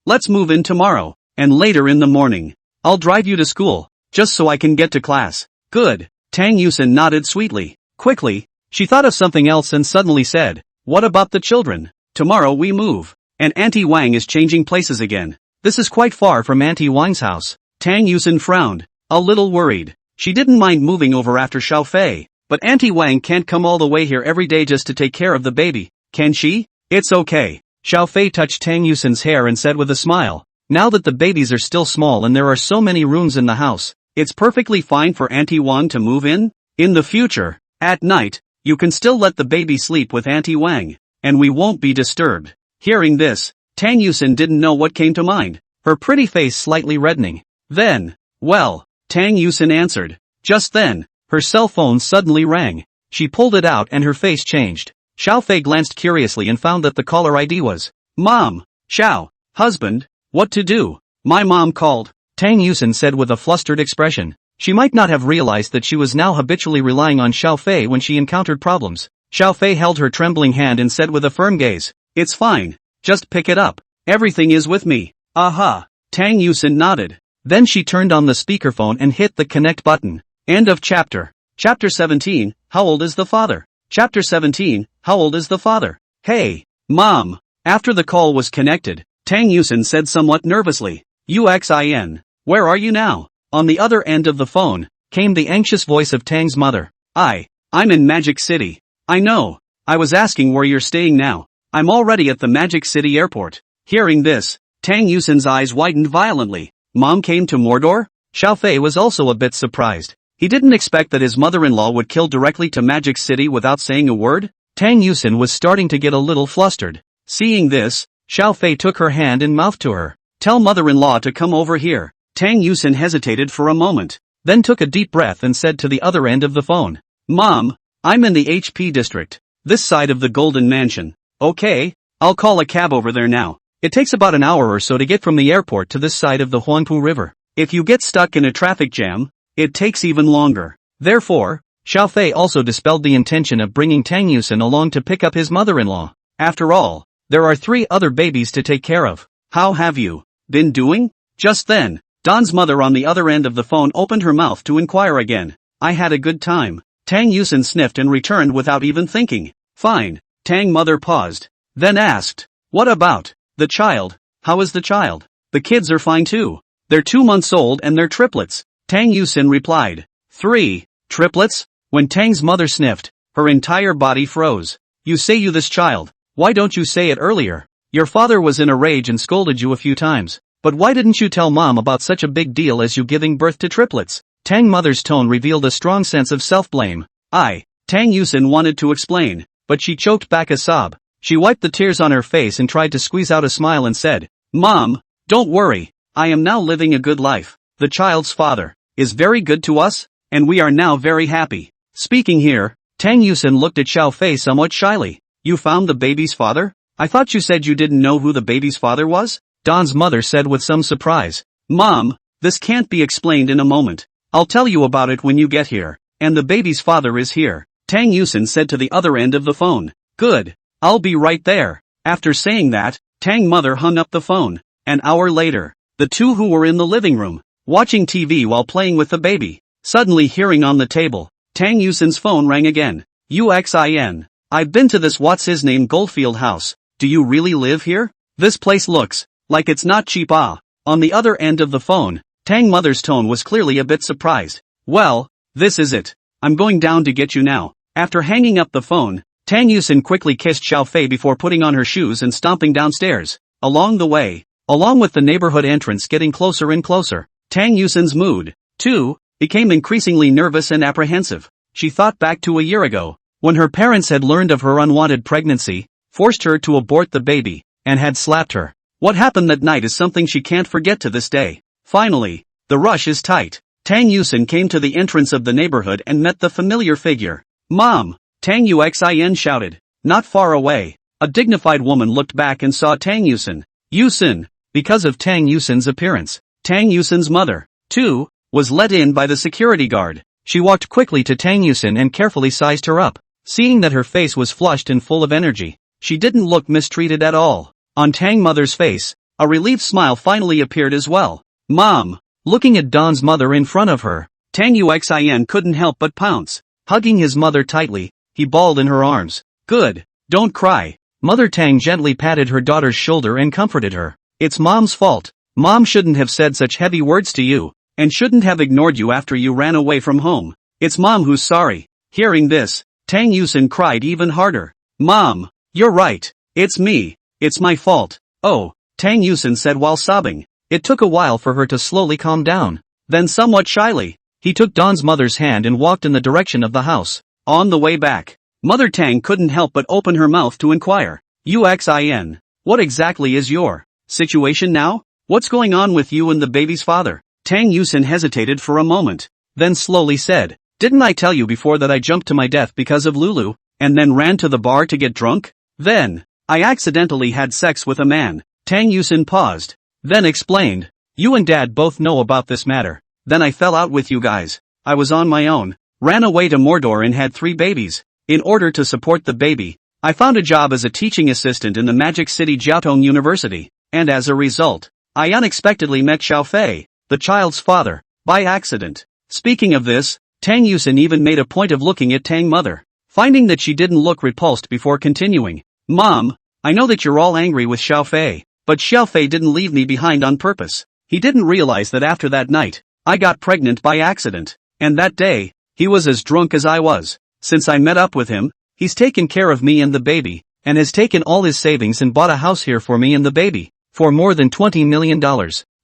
A: let's move in tomorrow, and later in the morning, I'll drive you to school, just so I can get to class. Good. Tang Yusin nodded sweetly. Quickly, she thought of something else and suddenly said, what about the children? Tomorrow we move, and Auntie Wang is changing places again. This is quite far from Auntie Wang's house. Tang Yusin frowned, a little worried. She didn't mind moving over after Xiao Fei, but Auntie Wang can't come all the way here every day just to take care of the baby, can she? It's okay. Xiao Fei touched Tang Yusin's hair and said with a smile, now that the babies are still small and there are so many rooms in the house, it's perfectly fine for Auntie Wang to move in. In the future, at night, you can still let the baby sleep with Auntie Wang, and we won't be disturbed. Hearing this, Tang Yusin didn't know what came to mind, her pretty face slightly reddening. Then, well, Tang Yusin answered. Just then, her cell phone suddenly rang. She pulled it out and her face changed. Xiao Fei glanced curiously and found that the caller ID was Mom. Xiao, husband, what to do? My mom called, Tang Yusin said with a flustered expression. She might not have realized that she was now habitually relying on Xiao Fei when she encountered problems. Xiao Fei held her trembling hand and said with a firm gaze, it's fine, just pick it up. Everything is with me. Aha. Tang Yusin nodded. Then she turned on the speakerphone and hit the connect button. End of chapter. Chapter 17, How old is the father? Chapter 17, How old is the father? Hey, Mom. After the call was connected, Tang Yusin said somewhat nervously, Uxin, where are you now? On the other end of the phone, came the anxious voice of Tang's mother. I'm in Magic City. I know. I was asking where you're staying now. I'm already at the Magic City airport. Hearing this, Tang Yusin's eyes widened violently. Mom came to Mordor? Xiao Fei was also a bit surprised. He didn't expect that his mother-in-law would kill directly to Magic City without saying a word. Tang Yusin was starting to get a little flustered. Seeing this, Xiao Fei took her hand and mouthed to her, tell mother-in-law to come over here. Tang Yusin hesitated for a moment, then took a deep breath and said to the other end of the phone, Mom, I'm in the HP district, this side of the Golden Mansion. Okay, I'll call a cab over there now. It takes about an hour or so to get from the airport to this side of the Huangpu River. If you get stuck in a traffic jam, it takes even longer. Therefore, Xiao Fei also dispelled the intention of bringing Tang Yusin along to pick up his mother-in-law. After all, there are 3 other babies to take care of. How have you been doing? Just then, Don's mother on the other end of the phone opened her mouth to inquire again. I had a good time. Tang Yusin sniffed and returned without even thinking. Fine. Tang mother paused, then asked, what about the child? How is the child? the kids are fine too. They're 2 months old and they're triplets. Tang Yusin replied. 3. Triplets? When Tang's mother sniffed, her entire body froze. You say you this child. Why don't you say it earlier? Your father was in a rage and scolded you a few times. But why didn't you tell mom about such a big deal as you giving birth to triplets? Tang mother's tone revealed a strong sense of self-blame. Tang Yusin wanted to explain, but she choked back a sob. She wiped the tears on her face and tried to squeeze out a smile and said, Mom, don't worry. I am now living a good life. The child's father is very good to us, and we are now very happy. Speaking here, Tang Yusin looked at Xiao Fei somewhat shyly. You found the baby's father? I thought you said you didn't know who the baby's father was? Don's mother said with some surprise. Mom, this can't be explained in a moment. I'll tell you about it when you get here. And the baby's father is here. Tang Yusin said to the other end of the phone. Good. I'll be right there. After saying that, Tang mother hung up the phone. An hour later, the two who were in the living room, watching TV while playing with the baby, suddenly hearing on the table, Tang Yusin's phone rang again. UXIN. I've been to this what's-his-name Goldfield house. Do you really live here? This place looks like it's not cheap. On the other end of the phone, Tang mother's tone was clearly a bit surprised. Well, this is it. I'm going down to get you now. After hanging up the phone, Tang Yusin quickly kissed Xiao Fei before putting on her shoes and stomping downstairs. Along the way, along with the neighborhood entrance getting closer and closer, Tang Yusin's mood, too, became increasingly nervous and apprehensive. She thought back to a year ago, when her parents had learned of her unwanted pregnancy, forced her to abort the baby, and had slapped her. What happened that night is something she can't forget to this day. Finally, the rush is tight. Tang Yusin came to the entrance of the neighborhood and met the familiar figure. Mom! Tang Yuxin shouted. Not far away, a dignified woman looked back and saw Tang Yusin. Yusin! Because of Tang Yusin's appearance, Tang Yusin's mother, too, was let in by the security guard. She walked quickly to Tang Yusin and carefully sized her up. Seeing that her face was flushed and full of energy, she didn't look mistreated at all. On Tang mother's face, a relieved smile finally appeared as well. Mom! Looking at Don's mother in front of her, Tang Yuxin couldn't help but pounce. Hugging his mother tightly, he bawled in her arms. Good, don't cry. Mother Tang gently patted her daughter's shoulder and comforted her. It's Mom's fault. Mom shouldn't have said such heavy words to you, and shouldn't have ignored you after you ran away from home. It's Mom who's sorry. Hearing this, Tang Yusin cried even harder. Mom, you're right. It's me. It's my fault. Oh, Tang Yusin said while sobbing. It took a while for her to slowly calm down. Then somewhat shyly, he took Don's mother's hand and walked in the direction of the house. On the way back, Mother Tang couldn't help but open her mouth to inquire. UXIN. What exactly is your situation now? What's going on with you and the baby's father? Tang Yusin hesitated for a moment, then slowly said, Didn't I tell you before that I jumped to my death because of Lulu, and then ran to the bar to get drunk? Then, I accidentally had sex with a man. Tang Yusin paused, then explained. You and Dad both know about this matter. Then I fell out with you guys. I was on my own, ran away to Mordor and had 3 babies. In order to support the baby, I found a job as a teaching assistant in the Magic City Jiaotong University, and as a result, I unexpectedly met Xiao Fei, the child's father, by accident. Speaking of this, Tang Yusin even made a point of looking at Tang mother, finding that she didn't look repulsed before continuing. Mom, I know that you're all angry with Xiao Fei, but Xiao Fei didn't leave me behind on purpose. He didn't realize that after that night, I got pregnant by accident, and that day, he was as drunk as I was. Since I met up with him, he's taken care of me and the baby, and has taken all his savings and bought a house here for me and the baby, for more than $20 million.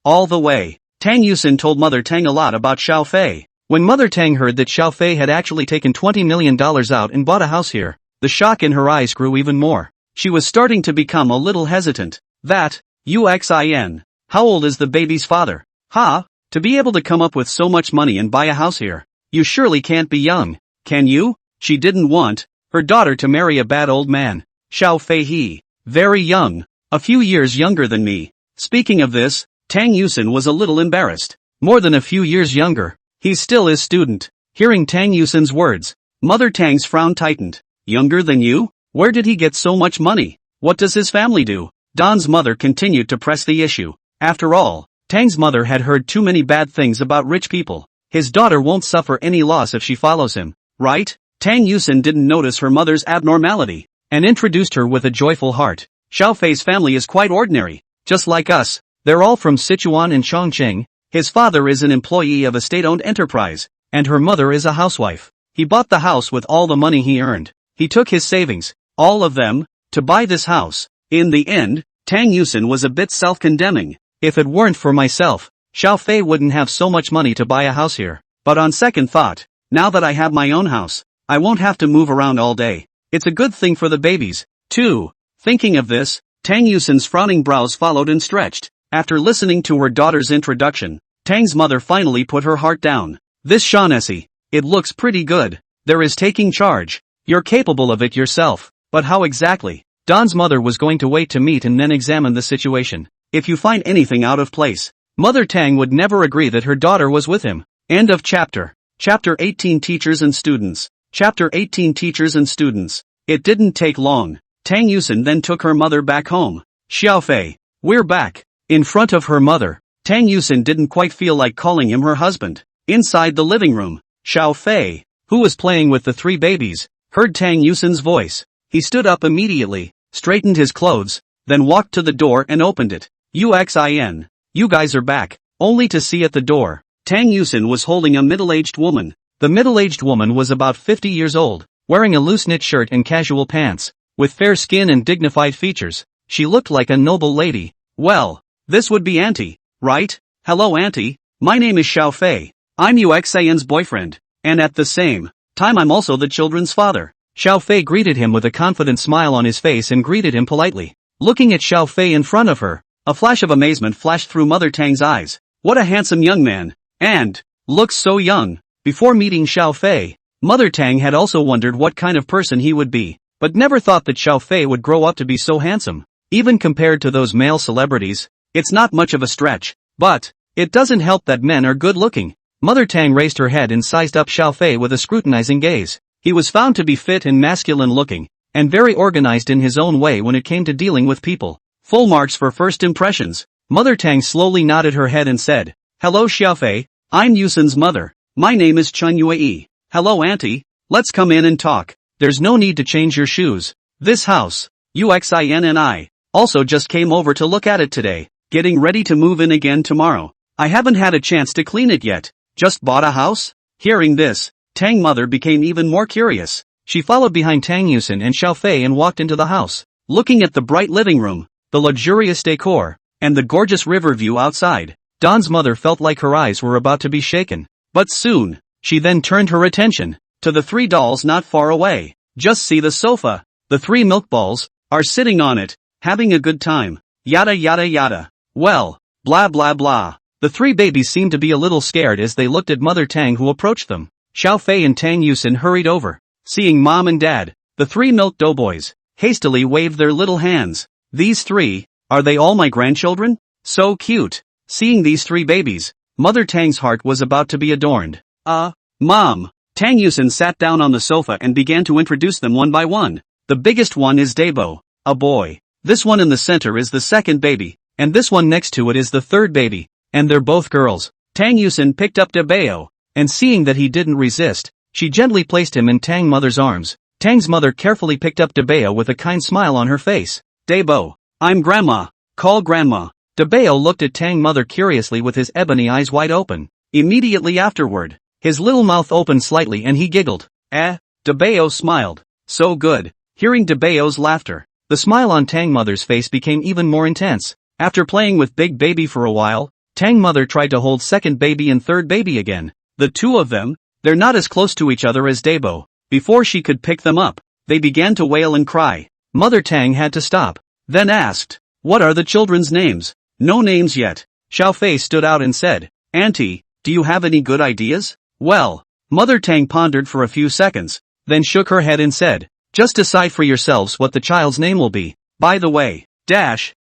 A: All the way, Tang Yusin told Mother Tang a lot about Xiao Fei. When Mother Tang heard that Xiao Fei had actually taken $20 million out and bought a house here, the shock in her eyes grew even more. She was starting to become a little hesitant. That, UXIN. How old is the baby's father? To be able to come up with so much money and buy a house here, you surely can't be young, can you? She didn't want her daughter to marry a bad old man. Xiao Fei he, very young, a few years younger than me. Speaking of this, Tang Yusin was a little embarrassed. More than a few years younger. He's still his student. Hearing Tang Yusin's words, Mother Tang's frown tightened. Younger than you? Where did he get so much money? What does his family do? Don's mother continued to press the issue. After all, Tang's mother had heard too many bad things about rich people. His daughter won't suffer any loss if she follows him, right? Tang Yusin didn't notice her mother's abnormality, and introduced her with a joyful heart. Xiao Fei's family is quite ordinary, just like us. They're all from Sichuan and Chongqing. His father is an employee of a state-owned enterprise, and her mother is a housewife. He bought the house with all the money he earned. He took his savings, all of them, to buy this house. In the end, Tang Yusin was a bit self-condemning. If it weren't for myself, Xiao Fei wouldn't have so much money to buy a house here. But on second thought, now that I have my own house, I won't have to move around all day. It's a good thing for the babies, too. Thinking of this, Tang Yusin's frowning brows followed and stretched. After listening to her daughter's introduction, Tang's mother finally put her heart down. This Shaughnessy, it looks pretty good. There is taking charge. You're capable of it yourself. But how exactly? Don's mother was going to wait to meet and then examine the situation. If you find anything out of place, Mother Tang would never agree that her daughter was with him. End of chapter. Chapter 18 Teachers and Students. Chapter 18 Teachers and Students. It didn't take long. Tang Yusin then took her mother back home. Xiao Fei, we're back. In front of her mother, Tang Yusin didn't quite feel like calling him her husband. Inside the living room, Xiao Fei, who was playing with the three babies, heard Tang Yusin's voice. He stood up immediately, straightened his clothes, then walked to the door and opened it. UXIN. You guys are back. Only to see at the door, Tang Yusin was holding a middle-aged woman. The middle-aged woman was about 50 years old, wearing a loose-knit shirt and casual pants. With fair skin and dignified features, she looked like a noble lady. Well, this would be Auntie, right? Hello Auntie, my name is Xiao Fei. I'm UXIN's boyfriend, and at the same time I'm also the children's father. Xiao Fei greeted him with a confident smile on his face and greeted him politely. Looking at Xiao Fei in front of her, a flash of amazement flashed through Mother Tang's eyes. What a handsome young man, and looks so young. Before meeting Xiao Fei, Mother Tang had also wondered what kind of person he would be, but never thought that Xiao Fei would grow up to be so handsome. Even compared to those male celebrities, it's not much of a stretch, but it doesn't help that men are good looking. Mother Tang raised her head and sized up Xiao Fei with a scrutinizing gaze. He was found to be fit and masculine looking, and very organized in his own way when it came to dealing with people. Full marks for first impressions. Mother Tang slowly nodded her head and said, Hello Xiao Fei, I'm Yusin's mother. My name is Chun Yue. Hello Auntie, let's come in and talk. There's no need to change your shoes. This house, UXIN and I, also just came over to look at it today, getting ready to move in again tomorrow. I haven't had a chance to clean it yet. Just bought a house? Hearing this, Tang mother became even more curious. She followed behind Tang Yusin and Xiao Fei and walked into the house. Looking at the bright living room, the luxurious decor, and the gorgeous river view outside, Don's mother felt like her eyes were about to be shaken. But soon, she then turned her attention to the three dolls not far away. Just see the sofa. The three milk balls are sitting on it, having a good time. Yada yada yada. Well, blah blah blah. The three babies seemed to be a little scared as they looked at Mother Tang who approached them. Xiao Fei and Tang Yusin hurried over. Seeing Mom and Dad, the three milk doughboys hastily waved their little hands. These three, are they all my grandchildren? So cute. Seeing these three babies, Mother Tang's heart was about to be adorned. Mom. Tang Yusin sat down on the sofa and began to introduce them one by one. The biggest one is Dabo, a boy. This one in the center is the second baby, and this one next to it is the third baby, and they're both girls. Tang Yusin picked up Dabeo, and seeing that he didn't resist, she gently placed him in Tang mother's arms. Tang's mother carefully picked up Dabeo with a kind smile on her face. Dabo, I'm Grandma. Call Grandma. Dabeo looked at Tang mother curiously with his ebony eyes wide open. Immediately afterward, his little mouth opened slightly and he giggled. Dabeo smiled. So good. Hearing Dabeo's laughter, the smile on Tang mother's face became even more intense. After playing with big baby for a while, Tang mother tried to hold second baby and third baby again. The two of them, they're not as close to each other as Dabo. Before she could pick them up, they began to wail and cry. Mother Tang had to stop, then asked, What are the children's names? No names yet. Xiao Fei stood out and said, Auntie, do you have any good ideas? Well, Mother Tang pondered for a few seconds, then shook her head and said, Just decide for yourselves what the child's name will be. By the way,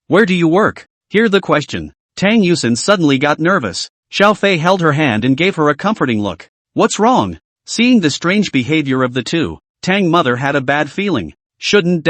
A: where do you work? Hear the question. Tang Yusin suddenly got nervous. Xiao Fei held her hand and gave her a comforting look. What's wrong? Seeing the strange behavior of the two, Tang mother had a bad feeling. Shouldn't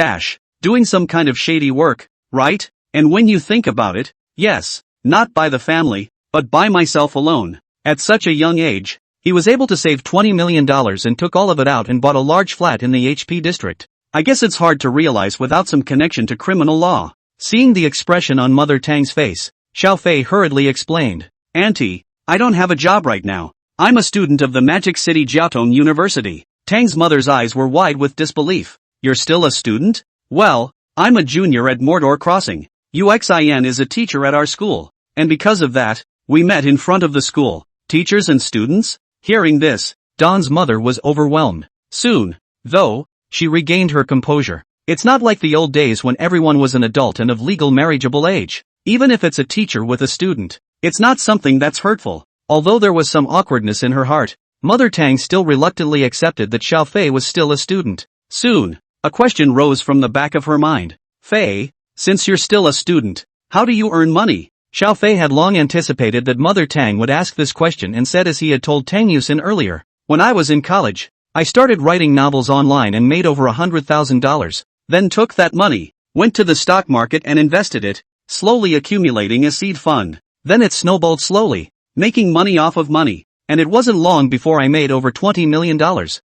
A: doing some kind of shady work, right? And when you think about it, yes, not by the family, but by myself alone. At such a young age, he was able to save $20 million and took all of it out and bought a large flat in the HP district. I guess it's hard to realize without some connection to criminal law. Seeing the expression on Mother Tang's face, Xiaofei hurriedly explained. Auntie, I don't have a job right now. I'm a student of the Magic City Jiaotong University. Tang's mother's eyes were wide with disbelief. You're still a student? Well, I'm a junior at Mordor Crossing. Uxin is a teacher at our school. And because of that, we met in front of the school. Teachers and students? Hearing this, Don's mother was overwhelmed. Soon, though, she regained her composure. It's not like the old days when everyone was an adult and of legal marriageable age. Even if it's a teacher with a student, it's not something that's hurtful. Although there was some awkwardness in her heart, Mother Tang still reluctantly accepted that Xiaofei was still a student. Soon, a question rose from the back of her mind. Fei, since you're still a student, how do you earn money? Xiaofei had long anticipated that Mother Tang would ask this question and said as he had told Tang Yusin earlier, when I was in college, I started writing novels online and made over $100,000, then took that money, went to the stock market and invested it, slowly accumulating a seed fund. Then it snowballed slowly, making money off of money, and it wasn't long before I made over $20 million.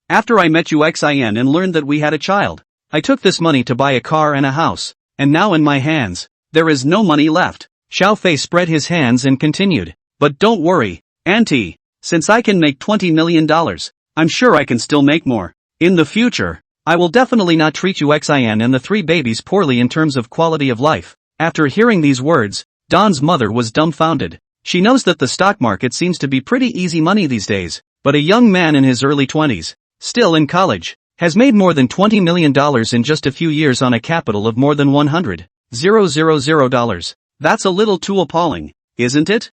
A: After I met Uxin and learned that we had a child, I took this money to buy a car and a house, and now in my hands, there is no money left. Xiaofei spread his hands and continued, but don't worry, Auntie, since I can make $20 million, I'm sure I can still make more. In the future, I will definitely not treat Uxin and the three babies poorly in terms of quality of life. After hearing these words, Don's mother was dumbfounded. She knows that the stock market seems to be pretty easy money these days, but a young man in his early 20s, still in college, has made more than $20 million in just a few years on a capital of more than $100,000. That's a little too appalling, isn't it?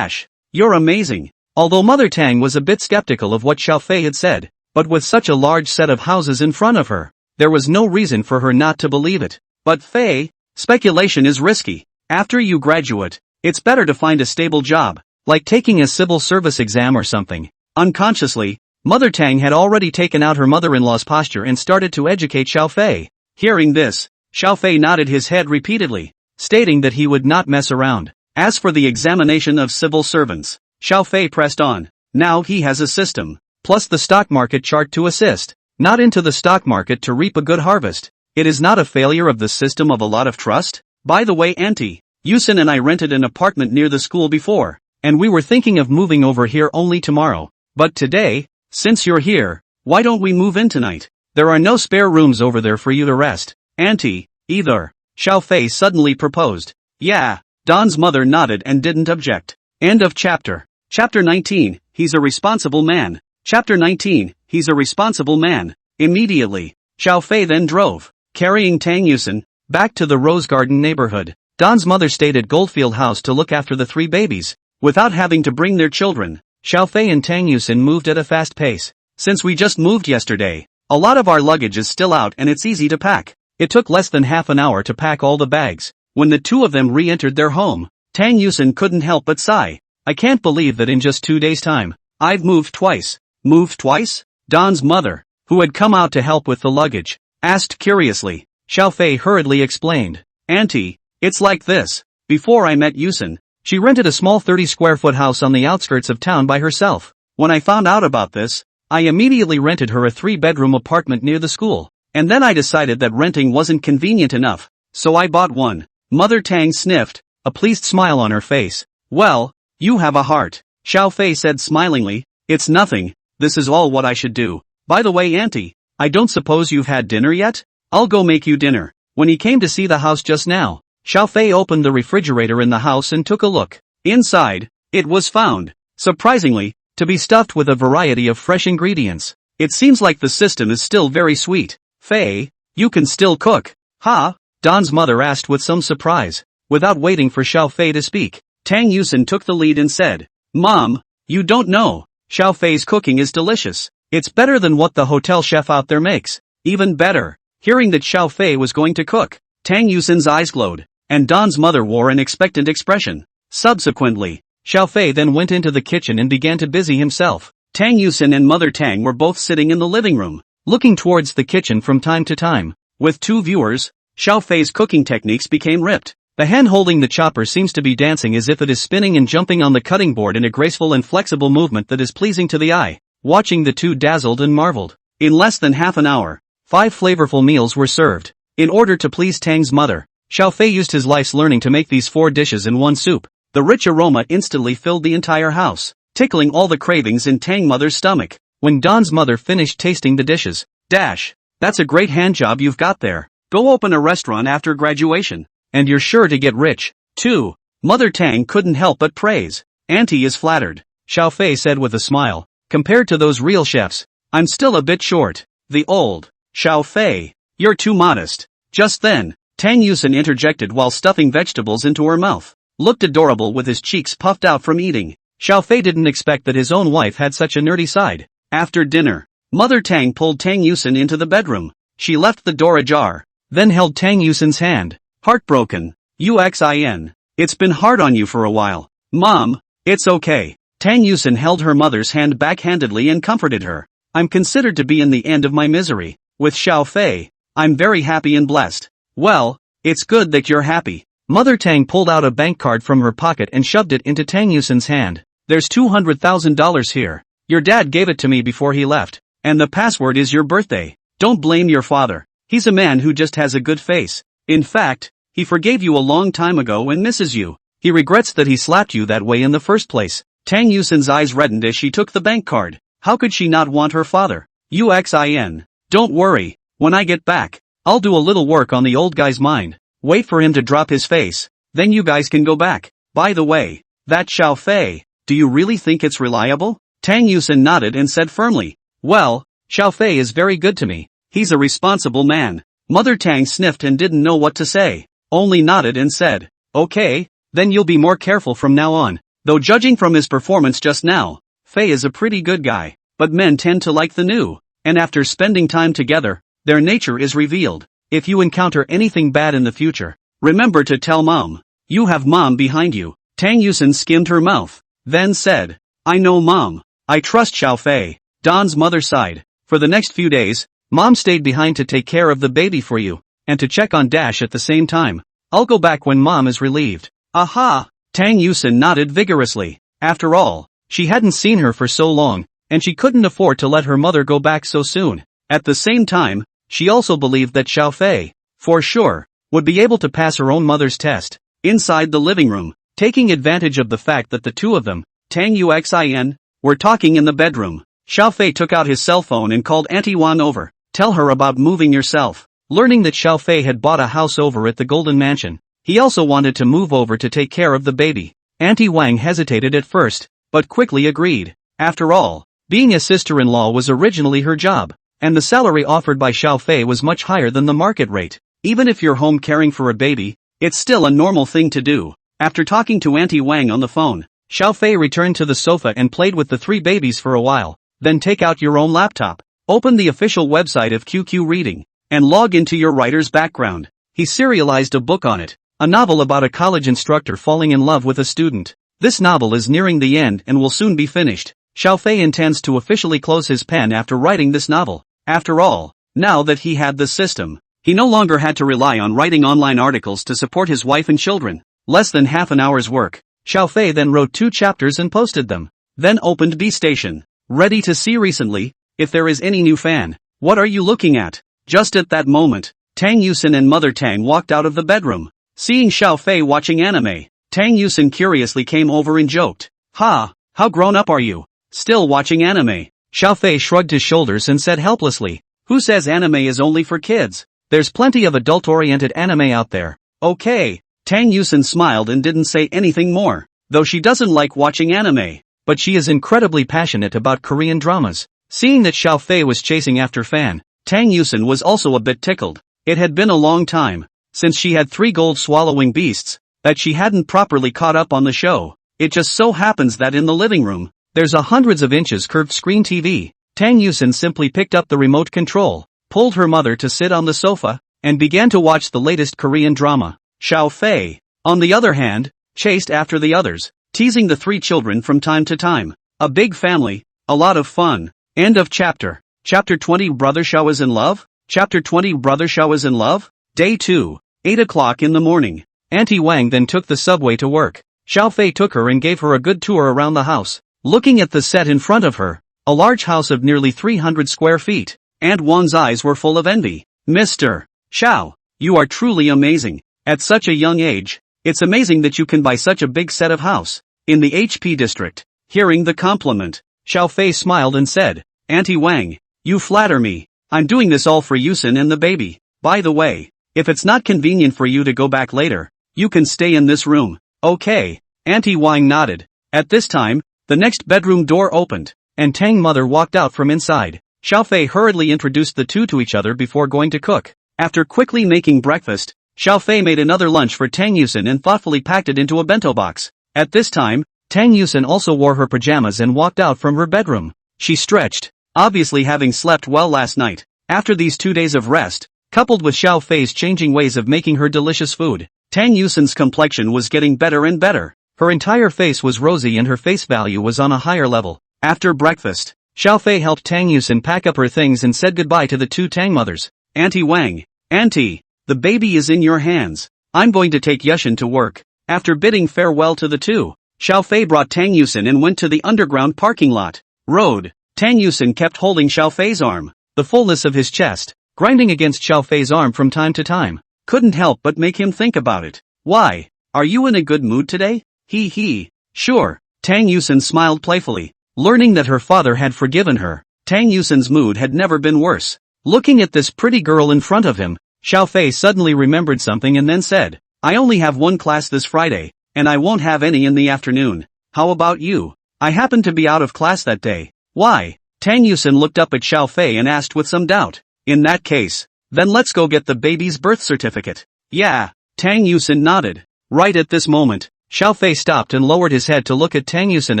A: You're amazing. Although Mother Tang was a bit skeptical of what Xiaofei had said, but with such a large set of houses in front of her, there was no reason for her not to believe it. But Fei, speculation is risky. After you graduate, it's better to find a stable job, like taking a civil service exam or something. Unconsciously, Mother Tang had already taken out her mother-in-law's posture and started to educate Xiaofei. Hearing this, Xiaofei nodded his head repeatedly, stating that he would not mess around. As for the examination of civil servants, Xiaofei pressed on. Now he has a system, plus the stock market chart to assist. Not into the stock market to reap a good harvest. It is not a failure of the system of a lot of trust? By the way, Auntie, Yusin and I rented an apartment near the school before, and we were thinking of moving over here only tomorrow. But today, since you're here, why don't we move in tonight? There are no spare rooms over there for you to rest. Auntie, either. Xiaofei suddenly proposed. Yeah, Don's mother nodded and didn't object. End of chapter. Chapter 19, He's a Responsible Man. Chapter 19, He's a Responsible Man. Immediately, Xiaofei then drove, carrying Tang Yusin, back to the Rose Garden neighborhood. Don's mother stayed at Goldfield House to look after the three babies, without having to bring their children. Xiaofei and Tang Yusin moved at a fast pace. Since we just moved yesterday, a lot of our luggage is still out and it's easy to pack. It took less than half an hour to pack all the bags. When the two of them re-entered their home, Tang Yusin couldn't help but sigh. I can't believe that in just 2 days' time, I've moved twice. Moved twice? Don's mother, who had come out to help with the luggage, asked curiously. Xiaofei hurriedly explained. Auntie, it's like this. Before I met Yusin, she rented a small 30-square-foot house on the outskirts of town by herself. When I found out about this, I immediately rented her a 3-bedroom apartment near the school. And then I decided that renting wasn't convenient enough, so I bought one. Mother Tang sniffed, a pleased smile on her face. Well, you have a heart. Xiaofei said smilingly. It's nothing, this is all what I should do. By the way, Auntie, I don't suppose you've had dinner yet? I'll go make you dinner. When he came to see the house just now, Xiaofei opened the refrigerator in the house and took a look. Inside, it was found, surprisingly, to be stuffed with a variety of fresh ingredients. It seems like the system is still very sweet. Fei, you can still cook. Huh? Don's mother asked with some surprise. Without waiting for Xiaofei to speak, Tang Yusin took the lead and said, Mom, you don't know. Xiaofei's cooking is delicious. It's better than what the hotel chef out there makes. Even better. Hearing that Xiaofei was going to cook, Tang Yusin's eyes glowed, and Don's mother wore an expectant expression. Subsequently, Xiaofei then went into the kitchen and began to busy himself. Tang Yusin and Mother Tang were both sitting in the living room, looking towards the kitchen from time to time. With two viewers, Xiaofei's cooking techniques became ripped. The hand holding the chopper seems to be dancing as if it is spinning and jumping on the cutting board in a graceful and flexible movement that is pleasing to the eye. Watching the two dazzled and marveled. In less than half an hour, 5 flavorful meals were served. In order to please Tang's mother, Xiaofei used his life's learning to make these 4 dishes in one soup. The rich aroma instantly filled the entire house, tickling all the cravings in Tang mother's stomach. When Don's mother finished tasting the dishes, that's a great handjob you've got there. Go open a restaurant after graduation, and you're sure to get rich, too. Mother Tang couldn't help but praise. Auntie is flattered, Xiao Fei said with a smile. Compared to those real chefs, I'm still a bit short. The old Xiao Fei, you're too modest. Just then, Tang Yusen interjected while stuffing vegetables into her mouth. Looked adorable with his cheeks puffed out from eating. Xiao Fei didn't expect that his own wife had such a nerdy side. After dinner, Mother Tang pulled Tang Yusen into the bedroom. She left the door ajar, then held Tang Yusen's hand. Heartbroken. UXIN. It's been hard on you for a while. Mom, it's okay. Tang Yusen held her mother's hand backhandedly and comforted her. I'm considered to be in the end of my misery. With Xiao Fei, I'm very happy and blessed. Well, it's good that you're happy. Mother Tang pulled out a bank card from her pocket and shoved it into Tang Yusen's hand. There's $200,000 here. Your dad gave it to me before he left. And the password is your birthday. Don't blame your father. He's a man who just has a good face. In fact, he forgave you a long time ago and misses you. He regrets that he slapped you that way in the first place. Tang Yusen's eyes reddened as she took the bank card. How could she not want her father? UXIN. Don't worry. When I get back, I'll do a little work on the old guy's mind. Wait for him to drop his face. Then you guys can go back. By the way, that Xiao Fei, do you really think it's reliable? Tang Yusen nodded and said firmly. Well, Xiao Fei is very good to me. He's a responsible man. Mother Tang sniffed and didn't know what to say. Only nodded and said, okay, then you'll be more careful from now on. Though judging from his performance just now, Fei is a pretty good guy. But men tend to like the new. And after spending time together, their nature is revealed. If you encounter anything bad in the future, remember to tell Mom. You have Mom behind you. Tang Yusen skimmed her mouth, then said, I know Mom. I trust Xiao Fei. Don's mother sighed. For the next few days, Mom stayed behind to take care of the baby for you, and to check on Dash at the same time. I'll go back when Mom is relieved. Aha! Tang Yusen nodded vigorously. After all, she hadn't seen her for so long, and she couldn't afford to let her mother go back so soon. At the same time, she also believed that Xiao Fei, for sure, would be able to pass her own mother's test. Inside the living room, taking advantage of the fact that the two of them, Tang Yuxin, were talking in the bedroom, Xiao Fei took out his cell phone and called Auntie Wan over. Tell her about moving yourself. Learning that Xiao Fei had bought a house over at the Golden Mansion, he also wanted to move over to take care of the baby. Auntie Wang hesitated at first, but quickly agreed. After all, being a sister-in-law was originally her job, and the salary offered by Xiao Fei was much higher than the market rate. Even if you're home caring for a baby, it's still a normal thing to do. After talking to Auntie Wang on the phone, Xiao Fei returned to the sofa and played with the three babies for a while. Then take out your own laptop, open the official website of QQ Reading, and log into your writer's background. He serialized a book on it, a novel about a college instructor falling in love with a student. This novel is nearing the end and will soon be finished. Xiao Fei intends to officially close his pen after writing this novel. After all, now that he had the system, he no longer had to rely on writing online articles to support his wife and children. Less than half an hour's work. Xiao Fei then wrote 2 chapters and posted them. Then opened B Station. Ready to see recently, if there is any new fan. What are you looking at? Just at that moment, Tang Yusen and Mother Tang walked out of the bedroom. Seeing Xiao Fei watching anime, Tang Yusen curiously came over and joked. Ha, how grown up are you? Still watching anime? Xiao Fei shrugged his shoulders and said helplessly. Who says anime is only for kids? There's plenty of adult-oriented anime out there. Okay. Tang Yusen smiled and didn't say anything more, though she doesn't like watching anime. But she is incredibly passionate about Korean dramas. Seeing that Xiao Fei was chasing after fan, Tang Yusen was also a bit tickled. It had been a long time, since she had 3 gold-swallowing beasts, that she hadn't properly caught up on the show. It just so happens that in the living room, there's a hundreds of inches curved screen TV. Tang Yusen simply picked up the remote control, pulled her mother to sit on the sofa, and began to watch the latest Korean drama. Xiao Fei, on the other hand, chased after the others, teasing the 3 children from time to time. A big family, a lot of fun. End of chapter. Chapter 20 Brother Xiao is in love? Chapter 20 Brother Xiao is in love? Day 2, 8 o'clock in the morning. Auntie Wang then took the subway to work. Xiao Fei took her and gave her a good tour around the house. Looking at the set in front of her, a large house of nearly 300 square feet, Aunt Wan's eyes were full of envy. Mr. Xiao, you are truly amazing. At such a young age, It's amazing that you can buy such a big set of house in the HP district. Hearing the compliment, Xiao Fei smiled and said, Auntie Wang, you flatter me. I'm doing this all for Yusin and the baby. By the way, if it's not convenient for you to go back later, you can stay in this room. Okay. Auntie Wang nodded. At this time, the next bedroom door opened, and Tang mother walked out from inside. Xiao Fei hurriedly introduced the two to each other before going to cook. After quickly making breakfast, Xiao Fei made another lunch for Tang Yusin and thoughtfully packed it into a bento box. At this time, Tang Yusin also wore her pajamas and walked out from her bedroom. She stretched, obviously having slept well last night. After these 2 days of rest, coupled with Xiao Fei's changing ways of making her delicious food, Tang Yusin's complexion was getting better and better. Her entire face was rosy and her face value was on a higher level. After breakfast, Xiao Fei helped Tang Yusin pack up her things and said goodbye to the two Tang mothers. Auntie Wang, Auntie, the baby is in your hands. I'm going to take Yushin to work. After bidding farewell to the two, Xiao Fei brought Tang Yusin and went to the underground parking lot. Road. Tang Yusin kept holding Xiao Fei's arm, the fullness of his chest, grinding against Xiao Fei's arm from time to time. Couldn't help but make him think about it. Why? Are you in a good mood today? He. Sure. Tang Yusin smiled playfully. Learning that her father had forgiven her, Tang Yusin's mood had never been worse. Looking at this pretty girl in front of him, Xiao Fei suddenly remembered something and then said, I only have one class this Friday, and I won't have any in the afternoon. How about you? I happen to be out of class that day. Why? Tang Yusin looked up at Xiao Fei and asked with some doubt. In that case, then let's go get the baby's birth certificate. Yeah. Tang Yusin nodded. Right at this moment, Xiao Fei stopped and lowered his head to look at Tang Yusin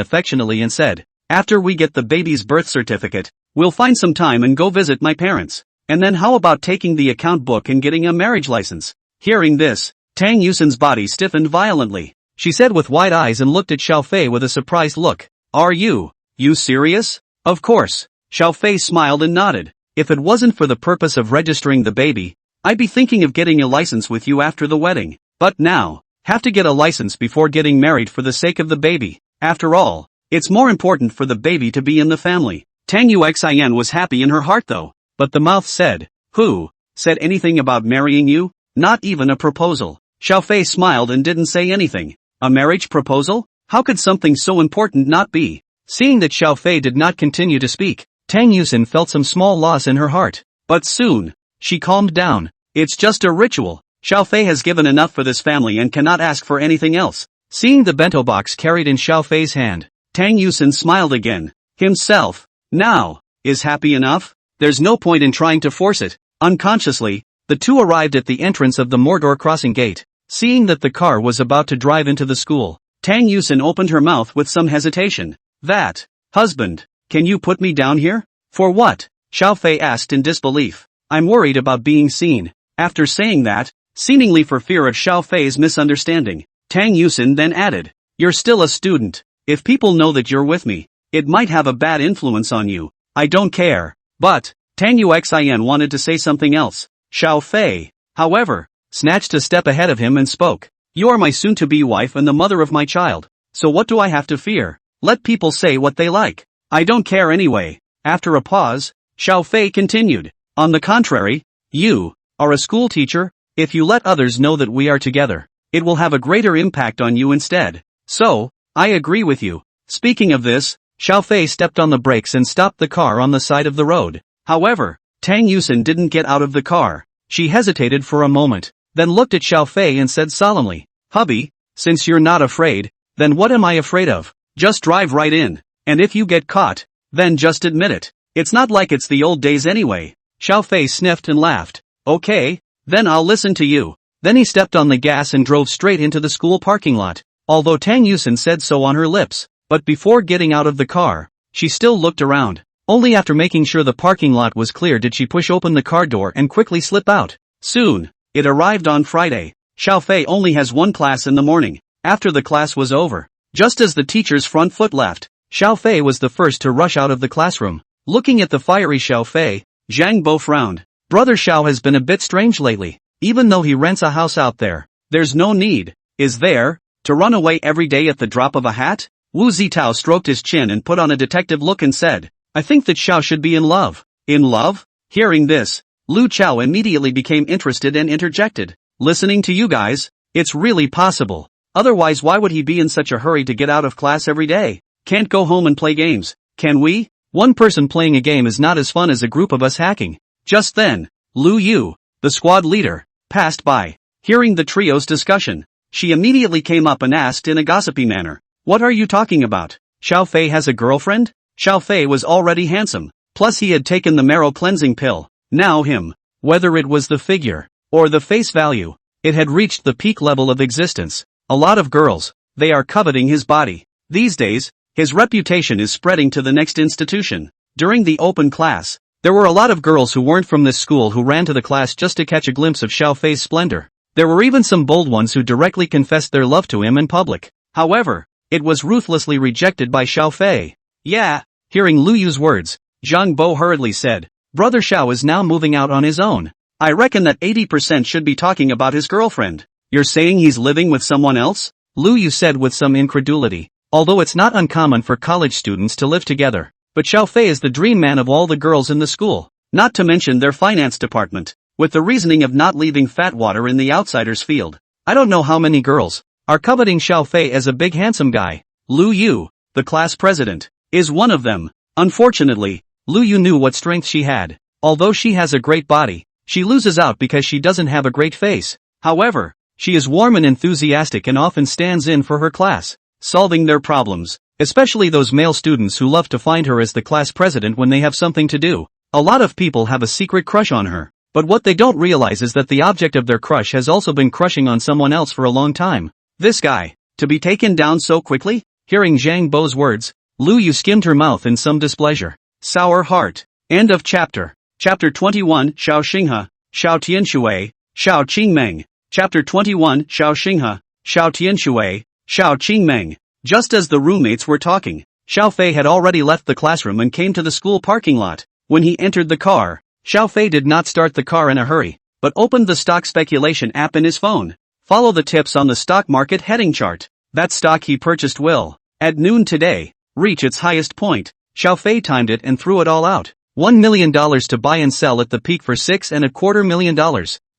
A: affectionately and said, after we get the baby's birth certificate, we'll find some time and go visit my parents. And then how about taking the account book and getting a marriage license? Hearing this, Tang Yusin's body stiffened violently. She said with wide eyes and looked at Xiao Fei with a surprised look. Are you serious? Of course. Xiao Fei smiled and nodded. If it wasn't for the purpose of registering the baby, I'd be thinking of getting a license with you after the wedding. But now, have to get a license before getting married for the sake of the baby. After all, it's more important for the baby to be in the family. Tang Yuxin was happy in her heart though, but the mouth said, who said anything about marrying you? Not even a proposal. Xiao Fei smiled and didn't say anything. A marriage proposal? How could something so important not be? Seeing that Xiao Fei did not continue to speak, Tang Yusin felt some small loss in her heart. But soon, she calmed down. It's just a ritual. Xiao Fei has given enough for this family and cannot ask for anything else. Seeing the bento box carried in Xiao Fei's hand, Tang Yusin smiled again. Himself, now, is happy enough? There's no point in trying to force it. Unconsciously, the two arrived at the entrance of the Mordor crossing gate. Seeing that the car was about to drive into the school, Tang Yusin opened her mouth with some hesitation. That, husband, can you put me down here? For what? Xiao Fei asked in disbelief. I'm worried about being seen. After saying that, seemingly for fear of Xiao Fei's misunderstanding, Tang Yusin then added, you're still a student. If people know that you're with me, it might have a bad influence on you. I don't care. But, Tang Yuxin wanted to say something else. Xiao Fei, however, snatched a step ahead of him and spoke. You are my soon-to-be wife and the mother of my child. So what do I have to fear? Let people say what they like. I don't care anyway. After a pause, Xiao Fei continued. On the contrary, you are a school teacher. If you let others know that we are together, it will have a greater impact on you instead. So, I agree with you. Speaking of this, Xiao Fei stepped on the brakes and stopped the car on the side of the road. However, Tang Yusin didn't get out of the car. She hesitated for a moment, then looked at Xiao Fei and said solemnly, hubby, since you're not afraid, then what am I afraid of? Just drive right in, and if you get caught, then just admit it. It's not like it's the old days anyway. Xiao Fei sniffed and laughed. Okay, then I'll listen to you. Then he stepped on the gas and drove straight into the school parking lot. Although Tang Yusin said so on her lips, but before getting out of the car, she still looked around. Only after making sure the parking lot was clear did she push open the car door and quickly slip out. Soon, it arrived on Friday. Xiao Fei only has one class in the morning. After the class was over, just as the teacher's front foot left, Xiao Fei was the first to rush out of the classroom. Looking at the fiery Xiao Fei, Zhang Bo frowned. Brother Xiao has been a bit strange lately. Even though he rents a house out there, there's no need, is there, to run away every day at the drop of a hat? Wu Zitao stroked his chin and put on a detective look and said, I think that Xiao should be in love. In love? Hearing this, Lu Chao immediately became interested and interjected. Listening to you guys, It's really possible. Otherwise why would he be in such a hurry to get out of class every day? Can't go home and play games, can we? One person playing a game is not as fun as a group of us hacking. Just then, Lu Yu, the squad leader, passed by. Hearing the trio's discussion, she immediately came up and asked in a gossipy manner, "What are you talking about? Xiao Fei has a girlfriend?" Xiao Fei was already handsome, plus he had taken the Marrow cleansing pill. Now him, whether it was the figure, or the face value, it had reached the peak level of existence. A lot of girls, they are coveting his body. These days, his reputation is spreading to the next institution. During the open class, there were a lot of girls who weren't from this school who ran to the class just to catch a glimpse of Xiao Fei's splendor. There were even some bold ones who directly confessed their love to him in public. However, it was ruthlessly rejected by Xiao Fei. Yeah, hearing Lu Yu's words, Zhang Bo hurriedly said, "Brother Xiao is now moving out on his own. I reckon that 80% should be talking about his girlfriend." "You're saying he's living with someone else?" Lu Yu said with some incredulity. Although it's not uncommon for college students to live together, but Xiao Fei is the dream man of all the girls in the school, not to mention their finance department, with the reasoning of not leaving fat water in the outsider's field. I don't know how many girls are coveting Xiao Fei as a big handsome guy. Lu Yu, the class president, is one of them. Unfortunately, Lu Yu knew what strength she had. Although she has a great body, she loses out because she doesn't have a great face. However, she is warm and enthusiastic and often stands in for her class, solving their problems, especially those male students who love to find her as the class president when they have something to do. A lot of people have a secret crush on her, but what they don't realize is that the object of their crush has also been crushing on someone else for a long time. This guy, to be taken down so quickly? Hearing Zhang Bo's words, Lu Yu skimmed her mouth in some displeasure. Sour heart. End of chapter. Chapter 21, Xiao Xinghe, Xiao Tianshui, Xiao Qingmeng. Chapter 21, Xiao Xinghe, Xiao Tianshui, Xiao Qingmeng. Just as the roommates were talking, Xiao Fei had already left the classroom and came to the school parking lot. When he entered the car, Xiao Fei did not start the car in a hurry, but opened the stock speculation app in his phone. Follow the tips on the stock market heading chart. That stock he purchased will, at noon today, reach its highest point. Xiao Fei timed it and threw it all out. $1 million to buy and sell at the peak for $6.25 million.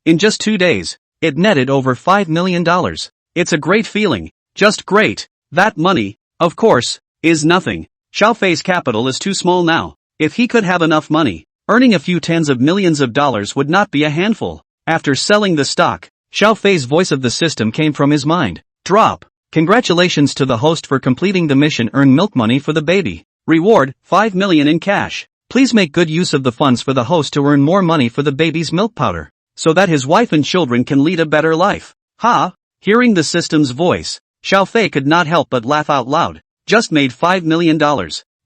A: In just 2 days, it netted over $5 million. It's a great feeling. Just great. That money, of course, is nothing. Xiao Fei's capital is too small now. If he could have enough money, earning a few tens of millions of dollars would not be a handful. After selling the stock, Xiao Fei's voice of the system came from his mind. Drop. Congratulations to the host for completing the mission. Earn milk money for the baby. Reward, 5 million in cash. Please make good use of the funds for the host to earn more money for the baby's milk powder, so that his wife and children can lead a better life. Ha! Hearing the system's voice, Xiao Fei could not help but laugh out loud. Just made $5 million.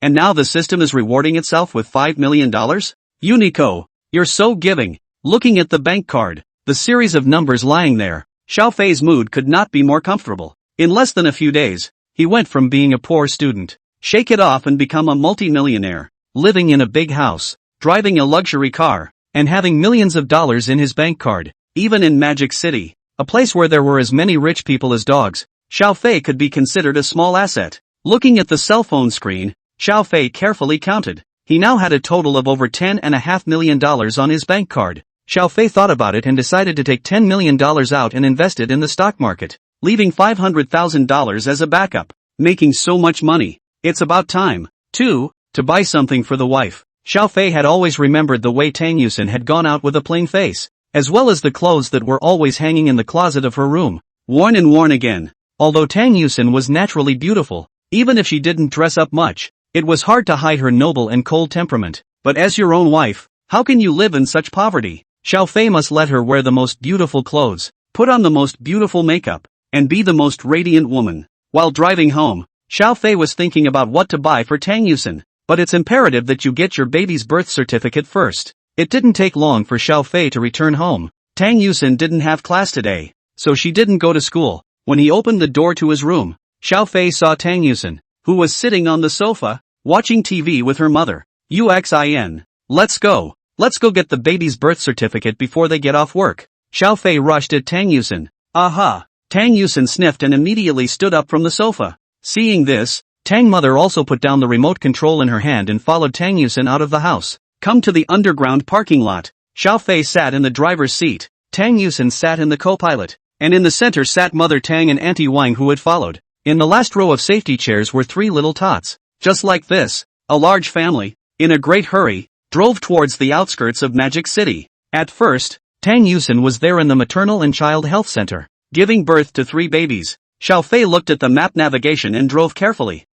A: And now the system is rewarding itself with $5 million? Unico, you're so giving. Looking at the bank card, the series of numbers lying there, Xiao Fei's mood could not be more comfortable. In less than a few days, he went from being a poor student, shake it off and become a multi-millionaire, living in a big house, driving a luxury car, and having millions of dollars in his bank card. Even in Magic City, a place where there were as many rich people as dogs, Xiao Fei could be considered a small asset. Looking at the cell phone screen, Xiao Fei carefully counted. He now had a total of over $10.5 million on his bank card. Xiao Fei thought about it and decided to take $10 million out and invest it in the stock market, leaving $500,000 as a backup. Making so much money, it's about time, too, to buy something for the wife. Xiao Fei had always remembered the way Tang Yusen had gone out with a plain face, as well as the clothes that were always hanging in the closet of her room, worn and worn again. Although Tang Yusen was naturally beautiful, even if she didn't dress up much, it was hard to hide her noble and cold temperament. But as your own wife, how can you live in such poverty? Xiao Fei must let her wear the most beautiful clothes, put on the most beautiful makeup, and be the most radiant woman. While driving home, Xiao Fei was thinking about what to buy for Tang Yusen. But it's imperative that you get your baby's birth certificate first. It didn't take long for Xiao Fei to return home. Tang Yusen didn't have class today, so she didn't go to school. When he opened the door to his room, Xiao Fei saw Tang Yusen, who was sitting on the sofa, watching TV with her mother. Uxin. Let's go get the baby's birth certificate before they get off work. Xiao Fei rushed at Tang Yusen. Aha! Tang Yusen sniffed and immediately stood up from the sofa. Seeing this, Tang mother also put down the remote control in her hand and followed Tang Yusen out of the house. Come to the underground parking lot. Xiao Fei sat in the driver's seat. Tang Yusen sat in the co-pilot. and in the center sat Mother Tang and Auntie Wang who had followed. In the last row of safety chairs were 3 little tots. Just like this, a large family, in a great hurry, drove towards the outskirts of Magic City. At first, Tang Yusen was there in the maternal and child health center, giving birth to 3 babies. Xiao Fei looked at the map navigation and drove carefully.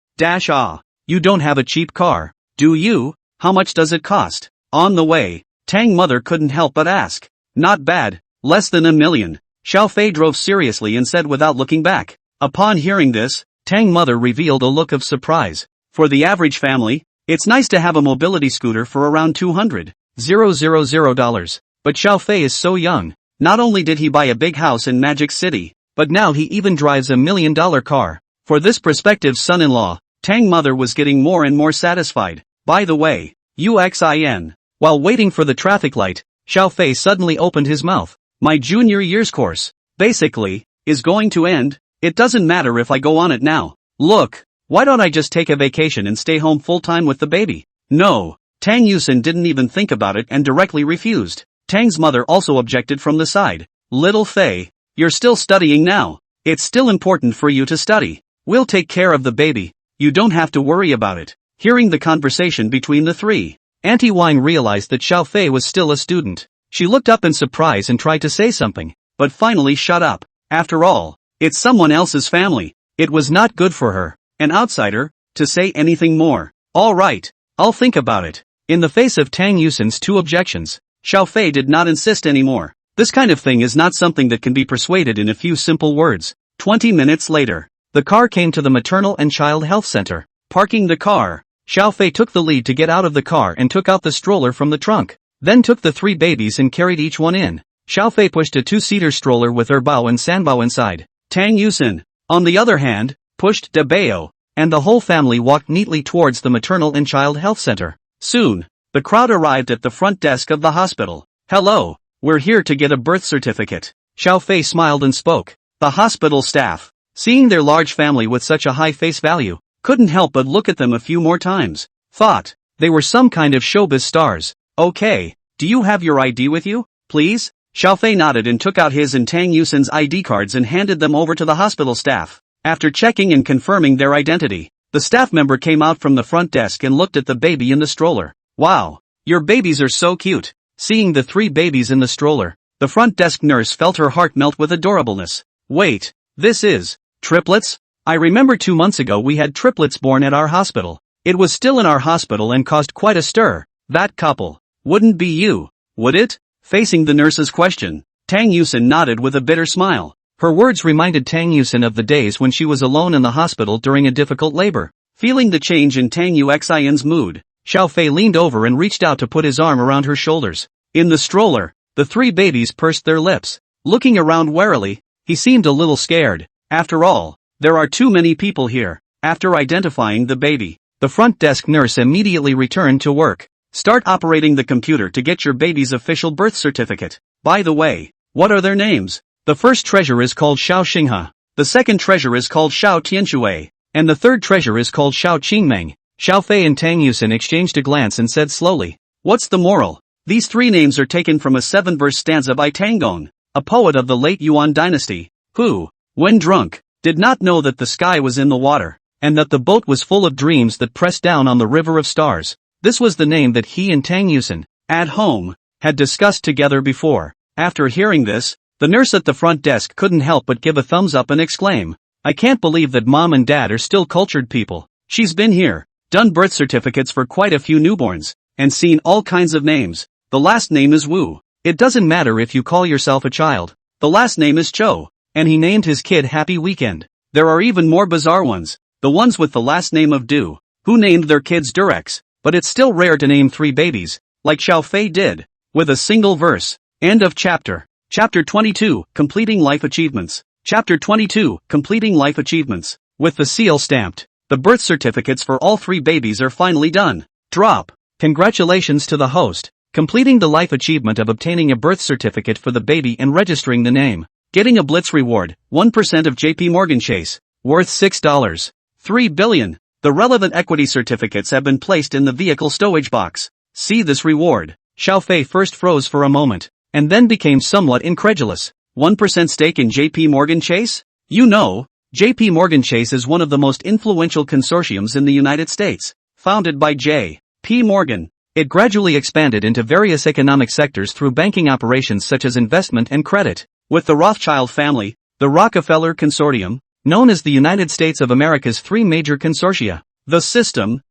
A: You don't have a cheap car, do you? How much does it cost? On the way, Tang mother couldn't help but ask. Not bad, less than $1 million. Xiao Fei drove seriously and said without looking back. Upon hearing this, Tang mother revealed a look of surprise. For the average family, it's nice to have a mobility scooter for around $200,000. But Xiao Fei is so young. Not only did he buy a big house in Magic City, but now he even drives $1 million car. For this prospective son-in-law, Tang mother was getting more and more satisfied. By the way, UXIN. While waiting for the traffic light, Xiao Fei suddenly opened his mouth. My junior year's course, basically, is going to end. It doesn't matter if I go on it now. Look, why don't I just take a vacation and stay home full-time with the baby? No, Tang Yusen didn't even think about it and directly refused. Tang's mother also objected from the side. Little Fei, you're still studying now. It's still important for you to study. We'll take care of the baby. You don't have to worry about it. Hearing the conversation between the 3, Auntie Wang realized that Xiao Fei was still a student. She looked up in surprise and tried to say something, but finally shut up. After all, it's someone else's family. It was not good for her, an outsider, to say anything more. All right, I'll think about it. In the face of Tang Yusen's 2 objections, Xiao Fei did not insist anymore. This kind of thing is not something that can be persuaded in a few simple words. 20 minutes later, the car came to the maternal and child health center. Parking the car, Xiao Fei took the lead to get out of the car and took out the stroller from the trunk. Then took the 3 babies and carried each one in. Xiao Fei pushed a 2-seater stroller with Erbao and Sanbao inside. Tang Yusen, on the other hand, pushed Dabao, and the whole family walked neatly towards the maternal and child health center. Soon, the crowd arrived at the front desk of the hospital. Hello, we're here to get a birth certificate. Xiao Fei smiled and spoke. The hospital staff, seeing their large family with such a high face value, couldn't help but look at them a few more times. Thought they were some kind of showbiz stars. Okay, do you have your ID with you, please? Xiao Fei nodded and took out his and Tang Yusen's ID cards and handed them over to the hospital staff. After checking and confirming their identity, the staff member came out from the front desk and looked at the baby in the stroller. Wow, your babies are so cute. Seeing the 3 babies in the stroller, the front desk nurse felt her heart melt with adorableness. Wait, this is triplets? I remember 2 months ago we had triplets born at our hospital. It was still in our hospital and caused quite a stir. That couple wouldn't be you, would it? Facing the nurse's question, Tang Yusen nodded with a bitter smile. Her words reminded Tang Yusen of the days when she was alone in the hospital during a difficult labor. Feeling the change in Tang Yuxin's mood, Xiao Fei leaned over and reached out to put his arm around her shoulders. In the stroller, the 3 babies pursed their lips. Looking around warily, he seemed a little scared. After all, there are too many people here. After identifying the baby, the front desk nurse immediately returned to work. Start operating the computer to get your baby's official birth certificate. By the way, what are their names? The first treasure is called Xiao Xinghe, the second treasure is called Xiao Tianshui, and the third treasure is called Xiao Qingmeng. Xiao Fei and Tang Yusen exchanged a glance and said slowly, what's the moral? These 3 names are taken from a 7-verse stanza by Tang Gong, a poet of the late Yuan dynasty, who, when drunk, did not know that the sky was in the water, and that the boat was full of dreams that pressed down on the river of stars. This was the name that he and Tang Yusen, at home, had discussed together before. After hearing this, the nurse at the front desk couldn't help but give a thumbs up and exclaim, I can't believe that mom and dad are still cultured people. She's been here, done birth certificates for quite a few newborns, and seen all kinds of names. The last name is Wu. It doesn't matter if you call yourself a child. The last name is Cho, and he named his kid Happy Weekend. There are even more bizarre ones, the ones with the last name of Du, who named their kids Durex. But it's still rare to name 3 babies, like Xiao Fei did, with a single verse. End of chapter. Chapter 22, Completing Life Achievements. Chapter 22, Completing Life Achievements. With the seal stamped, the birth certificates for all 3 babies are finally done. Drop. Congratulations to the host, completing the life achievement of obtaining a birth certificate for the baby and registering the name. Getting a Blitz reward, 1% of JP Morgan Chase, worth $6.3 billion. The relevant equity certificates have been placed in the vehicle stowage box. See this reward. Xiao Fei first froze for a moment, and then became somewhat incredulous. 1% stake in JP Morgan Chase? You know, JP Morgan Chase is one of the most influential consortiums in the United States, founded by J.P. Morgan. It gradually expanded into various economic sectors through banking operations such as investment and credit. With the Rothschild family, the Rockefeller Consortium, known as the United States of America's three major consortia. The system.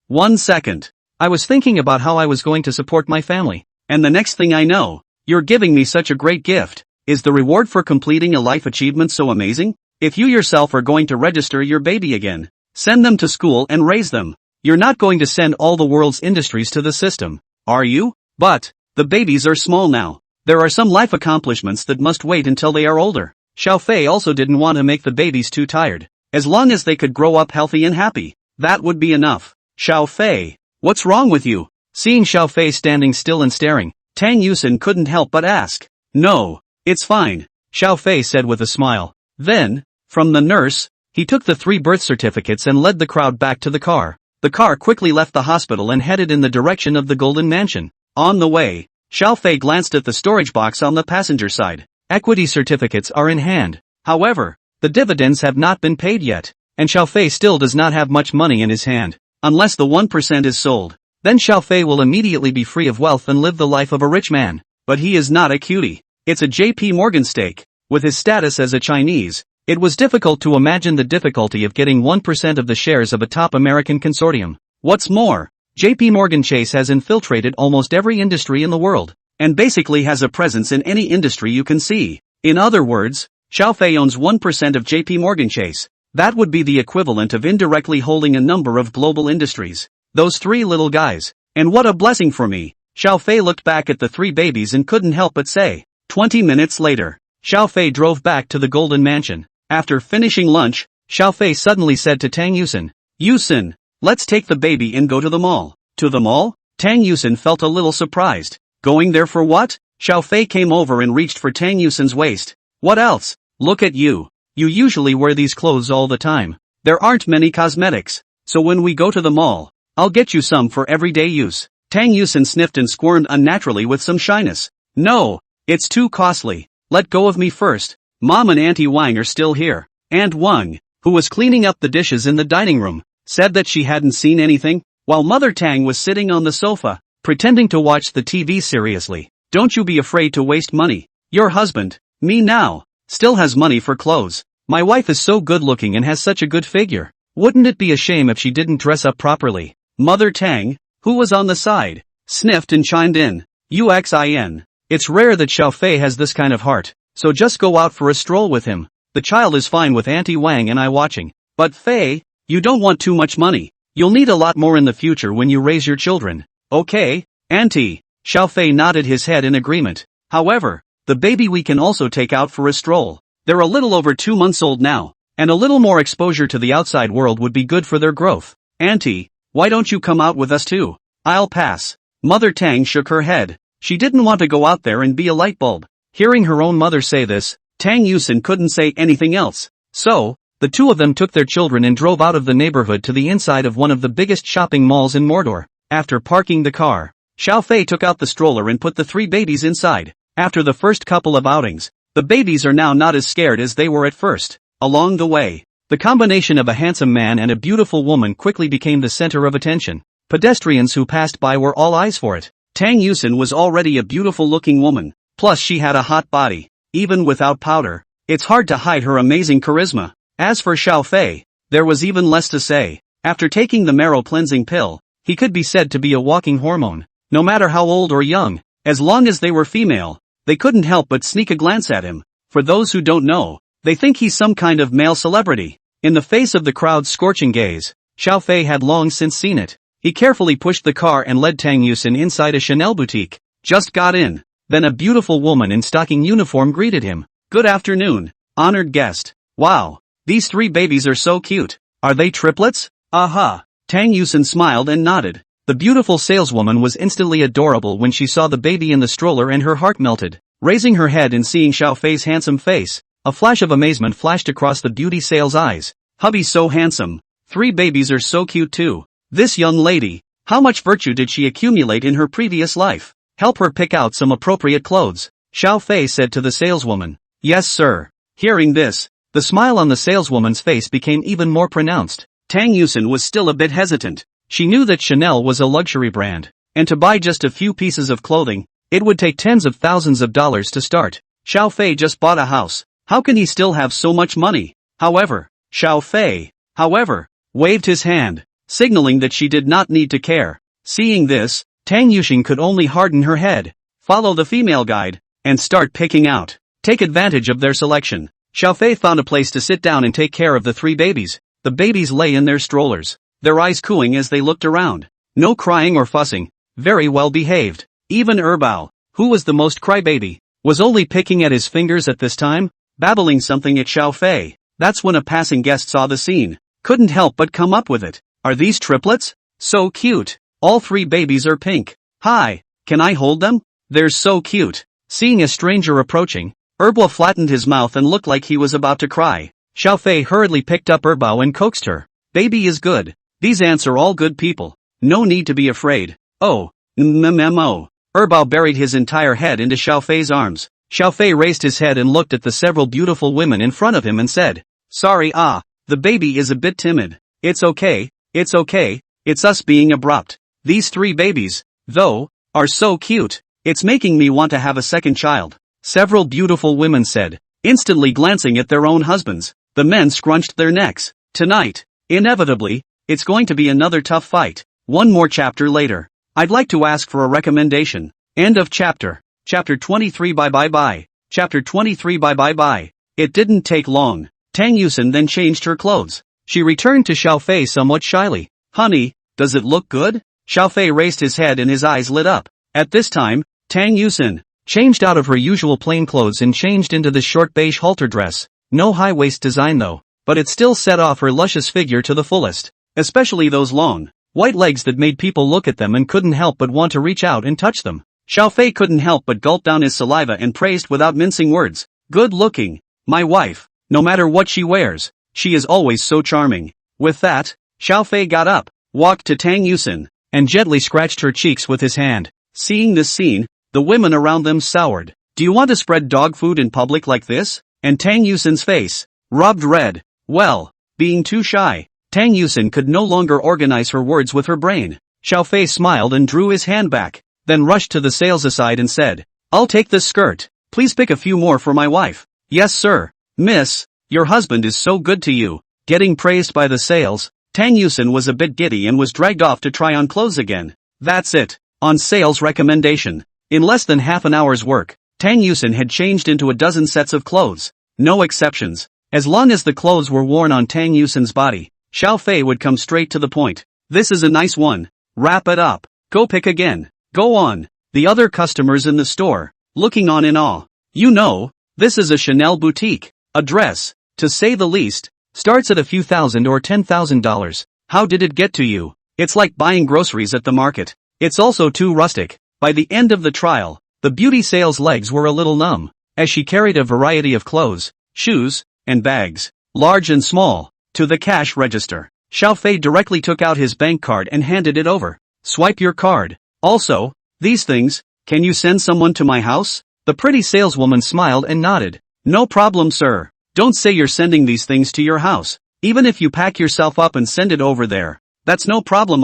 A: 1 second. I was thinking about how I was going to support my family, and the next thing I know, you're giving me such a great gift. Is the reward for completing a life achievement so amazing? If you yourself are going to register your baby again, send them to school and raise them. You're not going to send all the world's industries to the system, are you? But, the babies are small now. There are some life accomplishments that must wait until they are older. Xiao Fei also didn't want to make the babies too tired. As long as they could grow up healthy and happy, that would be enough. Xiao Fei, what's wrong with you? Seeing Xiao Fei standing still and staring, Tang Yusin couldn't help but ask. No, it's fine, Xiao Fei said with a smile. Then, from the nurse, he took the 3 birth certificates and led the crowd back to the car. The car quickly left the hospital and headed in the direction of the Golden Mansion. On the way, Xiao Fei glanced at the storage box on the passenger side. Equity certificates are in hand. However, the dividends have not been paid yet, and Xiao Fei still does not have much money in his hand. Unless the 1% is sold, then Xiao Fei will immediately be free of wealth and live the life of a rich man. But he is not a cutie. It's a JP Morgan stake. With his status as a Chinese, it was difficult to imagine the difficulty of getting 1% of the shares of a top American consortium. What's more, JP Morgan Chase has infiltrated almost every industry in the world, and basically has a presence in any industry you can see. In other words, Xiao Fei owns 1% of JP Morgan Chase. That would be the equivalent of indirectly holding a number of global industries. Those 3 little guys. And what a blessing for me. Xiao Fei looked back at the 3 babies and couldn't help but say. 20 minutes later, Xiao Fei drove back to the Golden Mansion. After finishing lunch, Xiao Fei suddenly said to Tang Yusin, Yusin, let's take the baby and go to the mall. To the mall? Tang Yusin felt a little surprised. Going there for what? Xiao Fei came over and reached for Tang Yusin's waist. What else? Look at you. You usually wear these clothes all the time. There aren't many cosmetics. So when we go to the mall, I'll get you some for everyday use. Tang Yusin sniffed and squirmed unnaturally with some shyness. No, it's too costly. Let go of me first. Mom and Auntie Wang are still here. Aunt Wang, who was cleaning up the dishes in the dining room, said that she hadn't seen anything, while Mother Tang was sitting on the sofa, pretending to watch the TV seriously. Don't you be afraid to waste money. Your husband, me now, still has money for clothes. My wife is so good looking and has such a good figure. Wouldn't it be a shame if she didn't dress up properly? Mother Tang, who was on the side, sniffed and chimed in. Uxin. It's rare that Xiao Fei has this kind of heart, so just go out for a stroll with him. The child is fine with Auntie Wang and I watching. But Fei, you don't want too much money. You'll need a lot more in the future when you raise your children. Okay, Auntie. Xiao Fei nodded his head in agreement. However, the baby we can also take out for a stroll. They're a little over 2 months old now, and a little more exposure to the outside world would be good for their growth. Auntie, why don't you come out with us too? I'll pass. Mother Tang shook her head. She didn't want to go out there and be a light bulb. Hearing her own mother say this, Tang Yusin couldn't say anything else. So, the 2 of them took their children and drove out of the neighborhood to the inside of one of the biggest shopping malls in Mordor. After parking the car, Xiao Fei took out the stroller and put the 3 babies inside. After the first couple of outings, the babies are now not as scared as they were at first. Along the way, the combination of a handsome man and a beautiful woman quickly became the center of attention. Pedestrians who passed by were all eyes for it. Tang Yusin was already a beautiful-looking woman, plus she had a hot body. Even without powder, it's hard to hide her amazing charisma. As for Xiao Fei, there was even less to say. After taking the Marrow cleansing pill, he could be said to be a walking hormone. No matter how old or young, as long as they were female, they couldn't help but sneak a glance at him. For those who don't know, they think he's some kind of male celebrity. In the face of the crowd's scorching gaze, Xiao Fei had long since seen it. He carefully pushed the car and led Tang Yusin inside a Chanel boutique. Just got in. Then a beautiful woman in stocking uniform greeted him. Good afternoon, honored guest. Wow, these 3 babies are so cute. Are they triplets? Aha. Tang Yusin smiled and nodded. The beautiful saleswoman was instantly adorable when she saw the baby in the stroller and her heart melted. Raising her head and seeing Xiao Fei's handsome face, a flash of amazement flashed across the beauty sales eyes. Hubby's so handsome. 3 babies are so cute too. This young lady, how much virtue did she accumulate in her previous life? Help her pick out some appropriate clothes. Xiao Fei said to the saleswoman. Yes sir. Hearing this, the smile on the saleswoman's face became even more pronounced. Tang Yusen was still a bit hesitant. She knew that Chanel was a luxury brand, and to buy just a few pieces of clothing, it would take tens of thousands of dollars to start. Xiao Fei just bought a house. How can he still have so much money? However, Xiao Fei, waved his hand, signaling that she did not need to care. Seeing this, Tang Yuxing could only harden her head, follow the female guide, and start picking out. Take advantage of their selection. Xiao Fei found a place to sit down and take care of the 3 babies. The babies lay in their strollers, their eyes cooing as they looked around. No crying or fussing, very well behaved. Even Erbao, who was the most crybaby, was only picking at his fingers at this time, babbling something at Xiao Fei. That's when a passing guest saw the scene. Couldn't help but come up with it. Are these triplets? So cute. All 3 babies are pink. Hi, can I hold them? They're so cute. Seeing a stranger approaching, Erbao flattened his mouth and looked like he was about to cry. Xiao Fei hurriedly picked up Erbao and coaxed her. Baby is good. These ants are all good people. No need to be afraid. Oh, Erbao buried his entire head into Xiao Fei's arms. Xiao Fei raised his head and looked at the several beautiful women in front of him and said, Sorry the baby is a bit timid. It's okay, it's us being abrupt. These 3 babies, though, are so cute. It's making me want to have a second child. Several beautiful women said, instantly glancing at their own husbands. The men scrunched their necks. Tonight, inevitably, it's going to be another tough fight. One more chapter later. I'd like to ask for a recommendation. End of chapter. Chapter 23 bye. Chapter 23 bye. It didn't take long. Tang Yusen then changed her clothes. She returned to Xiao Fei somewhat shyly. Honey, does it look good? Xiao Fei raised his head and his eyes lit up. At this time, Tang Yusen changed out of her usual plain clothes and changed into this short beige halter dress. No high-waist design though, but it still set off her luscious figure to the fullest. Especially those long, white legs that made people look at them and couldn't help but want to reach out and touch them. Xiao Fei couldn't help but gulp down his saliva and praised without mincing words. Good looking. My wife. No matter what she wears, she is always so charming. With that, Xiao Fei got up, walked to Tang Yusen, and gently scratched her cheeks with his hand. Seeing this scene, the women around them soured. Do you want to spread dog food in public like this? And Tang Yusen's face rubbed red. Well, being too shy, Tang Yusen could no longer organize her words with her brain. Xiao Fei smiled and drew his hand back, then rushed to the sales aside and said, I'll take this skirt. Please pick a few more for my wife. Yes sir. Miss, your husband is so good to you. Getting praised by the sales, Tang Yusen was a bit giddy and was dragged off to try on clothes again. That's it. On sales recommendation. In less than half an hour's work, Tang Yusen had changed into a dozen sets of clothes. No exceptions. As long as the clothes were worn on Tang Yusen's body, Xiao Fei would come straight to the point. This is a nice one. Wrap it up. Go pick again. Go on. The other customers in the store, looking on in awe. You know, this is a Chanel boutique. A dress, to say the least, starts at a few thousand or $10,000. How did it get to you? It's like buying groceries at the market. It's also too rustic. By the end of the trial, the beauty sales legs were a little numb, as she carried a variety of clothes, shoes, and bags, large and small, to the cash register. Xiao Fei directly took out his bank card and handed it over. Swipe your card. Also, these things, can you send someone to my house? The pretty saleswoman smiled and nodded. No problem sir. Don't say you're sending these things to your house. Even if you pack yourself up and send it over there, that's no problem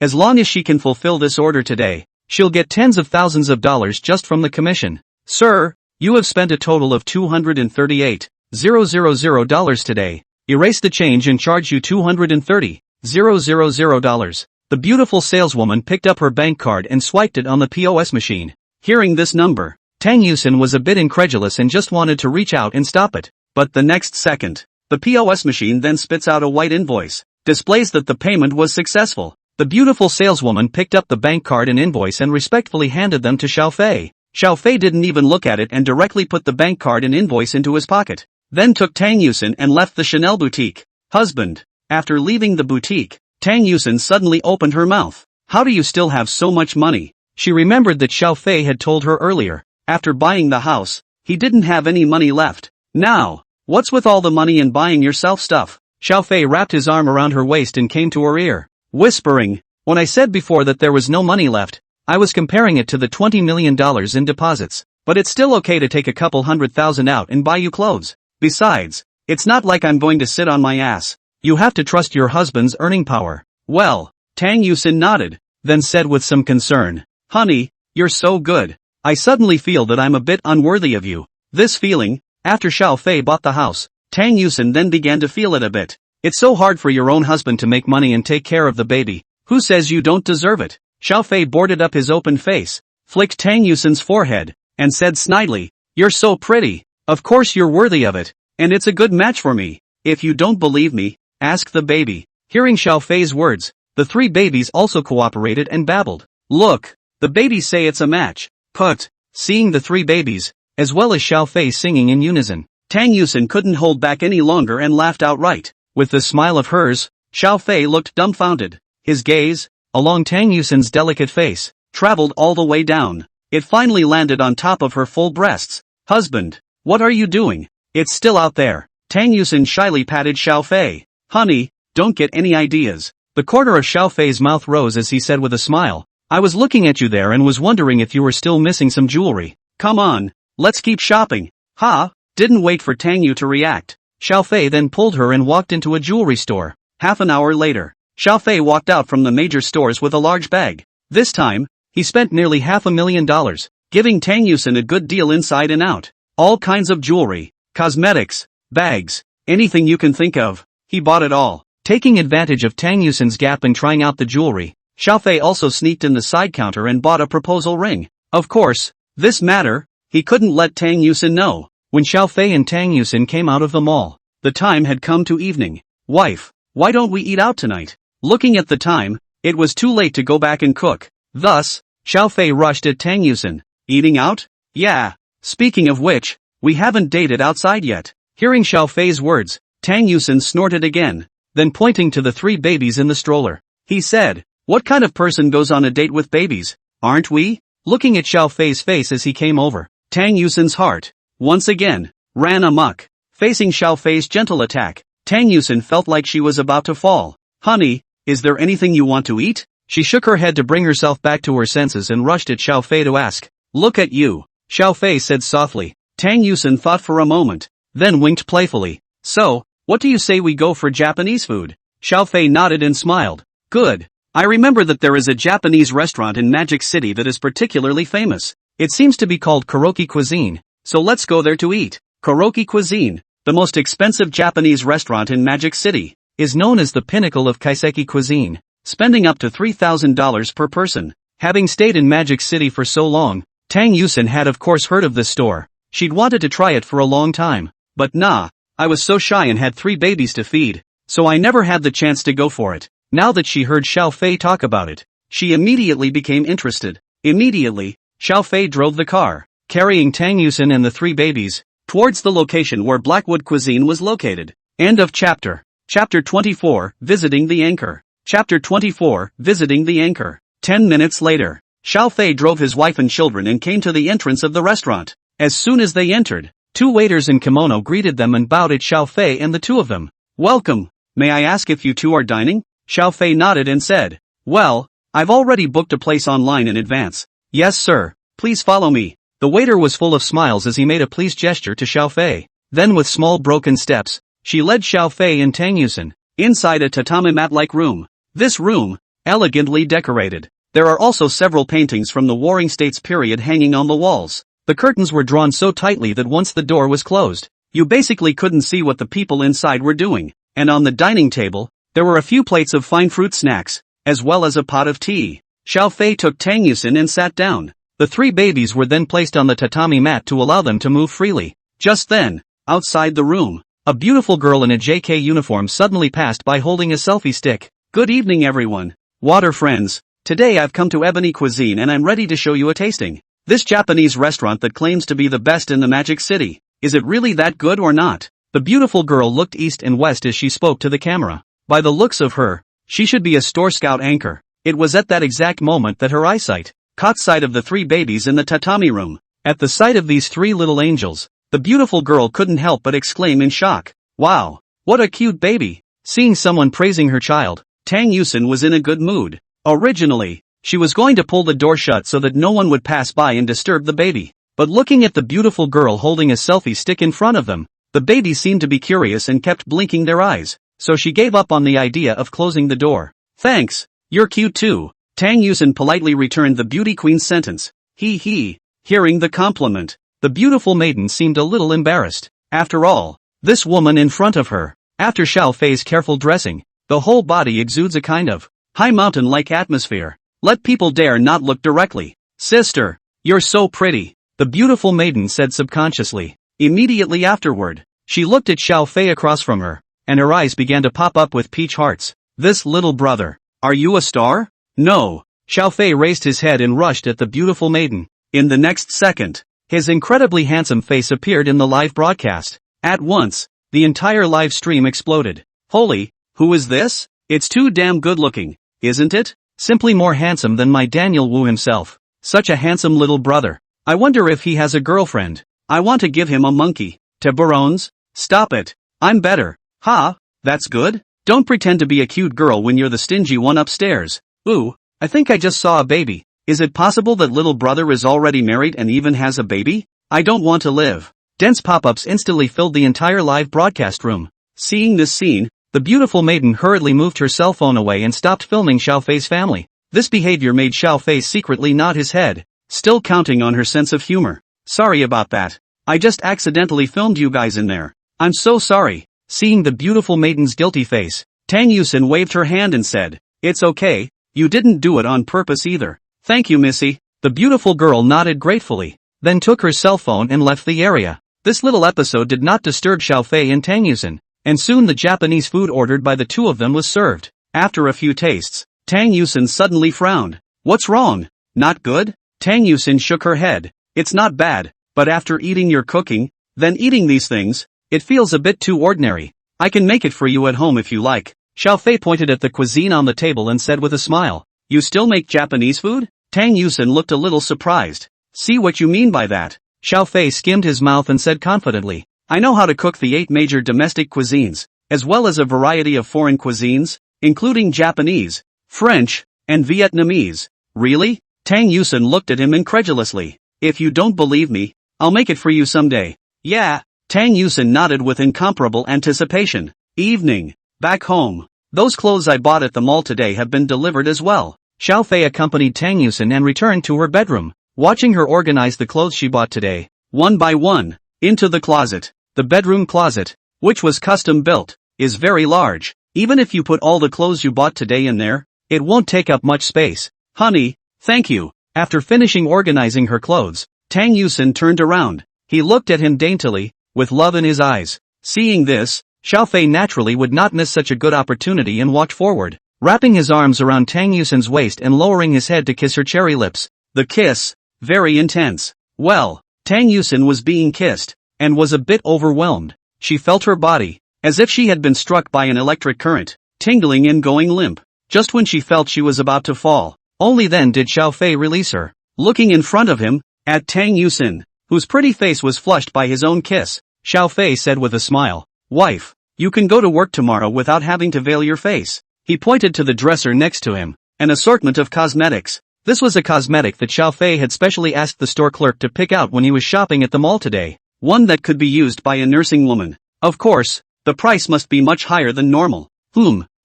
A: as long as she can fulfill this order today, she'll get tens of thousands of dollars just from the commission. Sir, you have spent a total of $238,000 today. Erase the change and charge you $230,000. The beautiful saleswoman picked up her bank card and swiped it on the POS machine. Hearing this number, Tang Yusen was a bit incredulous and just wanted to reach out and stop it. But the next second, the POS machine then spits out a white invoice, displays that the payment was successful. The beautiful saleswoman picked up the bank card and invoice and respectfully handed them to Xiao Fei. Xiao Fei didn't even look at it and directly put the bank card and invoice into his pocket. Then took Tang Yusen and left the Chanel boutique. Husband. After leaving the boutique, Tang Yusen suddenly opened her mouth. How do you still have so much money? She remembered that Xiao Fei had told her earlier, after buying the house, he didn't have any money left. Now, what's with all the money and buying yourself stuff? Xiao Fei wrapped his arm around her waist and came to her ear, whispering, when I said before that there was no money left, I was comparing it to the $20 million in deposits. but it's still okay to take a couple 100,000 out and buy you clothes. Besides, it's not like I'm going to sit on my ass. You have to trust your husband's earning power. Well, Tang Yusin nodded, then said with some concern, "Honey, you're so good. I suddenly feel that I'm a bit unworthy of you." This feeling, after Xiao Fei bought the house, Tang Yusin then began to feel it a bit. It's so hard for your own husband to make money and take care of the baby. Who says you don't deserve it? Xiao Fei boarded up his open face, flicked Tang Yusin's forehead, and said snidely, "You're so pretty. Of course you're worthy of it, and it's a good match for me. If you don't believe me, ask the baby." Hearing Xiao Fei's words, the three babies also cooperated and babbled. "Look, the babies say it's a match." Put. Seeing the three babies, as well as Xiao Fei singing in unison, Tang Yusin couldn't hold back any longer and laughed outright. With the smile of hers, Xiao Fei looked dumbfounded. His gaze, along Tang Yusin's delicate face, traveled all the way down. It finally landed on top of her full breasts. "Husband, what are you doing? It's still out there." Tang Yusin shyly patted Xiao Fei. "Honey, don't get any ideas." The corner of Xiao Fei's mouth rose as he said with a smile, "I was looking at you there and was wondering if you were still missing some jewelry. Come on, let's keep shopping." "Ha!" Didn't wait for Tang Yu to react. Xiao Fei then pulled her and walked into a jewelry store. Half an hour later, Xiao Fei walked out from the major stores with a large bag. This time, he spent nearly $500,000, giving Tang Yusin a good deal inside and out. All kinds of jewelry, cosmetics, bags, anything you can think of. He bought it all. Taking advantage of Tang Yusin's gap and trying out the jewelry, Xiao Fei also sneaked in the side counter and bought a proposal ring. Of course, this matter, he couldn't let Tang Yusin know. When Xiao Fei and Tang Yusin came out of the mall, the time had come to evening. "Wife, why don't we eat out tonight?" Looking at the time, it was too late to go back and cook. Thus, Xiao Fei rushed at Tang Yusin. "Eating out? Yeah. Speaking of which, we haven't dated outside yet." Hearing Xiao Fei's words, Tang Yusin snorted again, then pointing to the three babies in the stroller, he said, "What kind of person goes on a date with babies? Aren't we?" Looking at Xiao Fei's face as he came over, Tang Yusin's heart, once again, ran amok. Facing Xiao Fei's gentle attack, Tang Yusin felt like she was about to fall. "Honey, is there anything you want to eat?" She shook her head to bring herself back to her senses and rushed at Xiao Fei to ask. "Look at you," Xiao Fei said softly. Tang Yusin thought for a moment, then winked playfully. "So, what do you say we go for Japanese food?" Xiao Fei nodded and smiled. "Good. I remember that there is a Japanese restaurant in Magic City that is particularly famous. It seems to be called Karaoke Cuisine, so let's go there to eat." Karaoke Cuisine, the most expensive Japanese restaurant in Magic City, is known as the pinnacle of kaiseki cuisine, spending up to $3,000 per person. Having stayed in Magic City for so long, Tang Yusin had of course heard of this store. She'd wanted to try it for a long time, but nah, I was so shy and had 3 babies to feed, so I never had the chance to go for it. Now that she heard Xiao Fei talk about it, she immediately became interested. Immediately, Xiao Fei drove the car, carrying Tang Yusin and the 3 babies, towards the location where Blackwood Cuisine was located. End of chapter. Chapter 24, Visiting the Anchor. Chapter 24, Visiting the Anchor. 10 minutes later, Xiao Fei drove his wife and children and came to the entrance of the restaurant. As soon as they entered, 2 waiters in kimono greeted them and bowed at Xiao Fei and the 2 of them. "Welcome. May I ask if you 2 are dining?" Xiao Fei nodded and said, "Well, I've already booked a place online in advance." "Yes sir, please follow me." The waiter was full of smiles as he made a pleased gesture to Xiao Fei. Then with small broken steps, she led Xiao Fei and Tang Yusin inside a tatami mat-like room. This room, elegantly decorated. There are also several paintings from the Warring States period hanging on the walls. The curtains were drawn so tightly that once the door was closed, you basically couldn't see what the people inside were doing. And on the dining table, there were a few plates of fine fruit snacks, as well as a pot of tea. Xiao Fei took Tang Yusin and sat down. The 3 babies were then placed on the tatami mat to allow them to move freely. Just then, outside the room, a beautiful girl in a JK uniform suddenly passed by holding a selfie stick. "Good evening everyone. Water friends. Today I've come to Ebony Cuisine and I'm ready to show you a tasting. This Japanese restaurant that claims to be the best in the Magic City. Is it really that good or not?" The beautiful girl looked east and west as she spoke to the camera. By the looks of her, she should be a store scout anchor. It was at that exact moment that her eyesight caught sight of the 3 babies in the tatami room. At the sight of these 3 little angels, the beautiful girl couldn't help but exclaim in shock. "Wow, what a cute baby." Seeing someone praising her child, Tang Yusin was in a good mood. Originally, she was going to pull the door shut so that no one would pass by and disturb the baby. But looking at the beautiful girl holding a selfie stick in front of them, the babies seemed to be curious and kept blinking their eyes, so she gave up on the idea of closing the door. Thanks, you're cute too, Tang Yusin politely returned the beauty queen's sentence. He. Hearing the compliment, the beautiful maiden seemed a little embarrassed. After all, this woman in front of her, after Xiao Fei's careful dressing, the whole body exudes a kind of high mountain-like atmosphere. Let people dare not look directly. Sister, you're so pretty, the beautiful maiden said subconsciously. Immediately afterward, she looked at Xiao Fei across from her, and her eyes began to pop up with peach hearts. This little brother, are you a star? No. Xiao Fei raised his head and rushed at the beautiful maiden. In the next second, his incredibly handsome face appeared in the live broadcast. At once, the entire live stream exploded. Holy, who is this? It's too damn good looking, isn't it? Simply more handsome than my Daniel Wu himself. Such a handsome little brother. I wonder if he has a girlfriend. I want to give him a monkey. Tiburones? Stop it. I'm better. Ha, that's good. Don't pretend to be a cute girl when you're the stingy one upstairs. Ooh, I think I just saw a baby. Is it possible that little brother is already married and even has a baby? I don't want to live. Dense pop-ups instantly filled the entire live broadcast room. Seeing this scene, the beautiful maiden hurriedly moved her cell phone away and stopped filming Xiao Fei's family. This behavior made Xiao Fei secretly nod his head, still counting on her sense of humor. Sorry about that. I just accidentally filmed you guys in there. I'm so sorry. Seeing the beautiful maiden's guilty face, Tang Yusin waved her hand and said, It's okay, you didn't do it on purpose either. Thank you, Missy. The beautiful girl nodded gratefully, then took her cell phone and left the area. This little episode did not disturb Xiao Fei and Tang Yusin, and soon the Japanese food ordered by the two of them was served. After a few tastes, Tang Yusin suddenly frowned. What's wrong? Not good? Tang Yusin shook her head. It's not bad, but after eating your cooking, then eating these things, it feels a bit too ordinary. I can make it for you at home if you like. Xiao Fei pointed at the cuisine on the table and said with a smile, You still make Japanese food? Tang Yusin looked a little surprised. See what you mean by that? Xiao Fei skimmed his mouth and said confidently, I know how to cook the 8 major domestic cuisines, as well as a variety of foreign cuisines, including Japanese, French, and Vietnamese. Really? Tang Yusin looked at him incredulously. If you don't believe me, I'll make it for you someday. Yeah. Tang Yusin nodded with incomparable anticipation. Evening. Back home. Those clothes I bought at the mall today have been delivered as well. Xiao Fei accompanied Tang Yusin and returned to her bedroom, watching her organize the clothes she bought today, one by one, into the closet. The bedroom closet, which was custom built, is very large. Even if you put all the clothes you bought today in there, it won't take up much space. Honey, thank you. After finishing organizing her clothes, Tang Yusin turned around. He looked at him daintily, with love in his eyes. Seeing this, Xiao Fei naturally would not miss such a good opportunity and walked forward, wrapping his arms around Tang Yusin's waist and lowering his head to kiss her cherry lips. The kiss, very intense. Well, Tang Yusin was being kissed, and was a bit overwhelmed. She felt her body, as if she had been struck by an electric current, tingling and going limp. Just when she felt she was about to fall, only then did Xiao Fei release her. Looking in front of him, at Tang Yusin, whose pretty face was flushed by his own kiss, Xiao Fei said with a smile, Wife, you can go to work tomorrow without having to veil your face. He pointed to the dresser next to him, an assortment of cosmetics. This was a cosmetic that Xiao Fei had specially asked the store clerk to pick out when he was shopping at the mall today. One that could be used by a nursing woman. Of course, the price must be much higher than normal.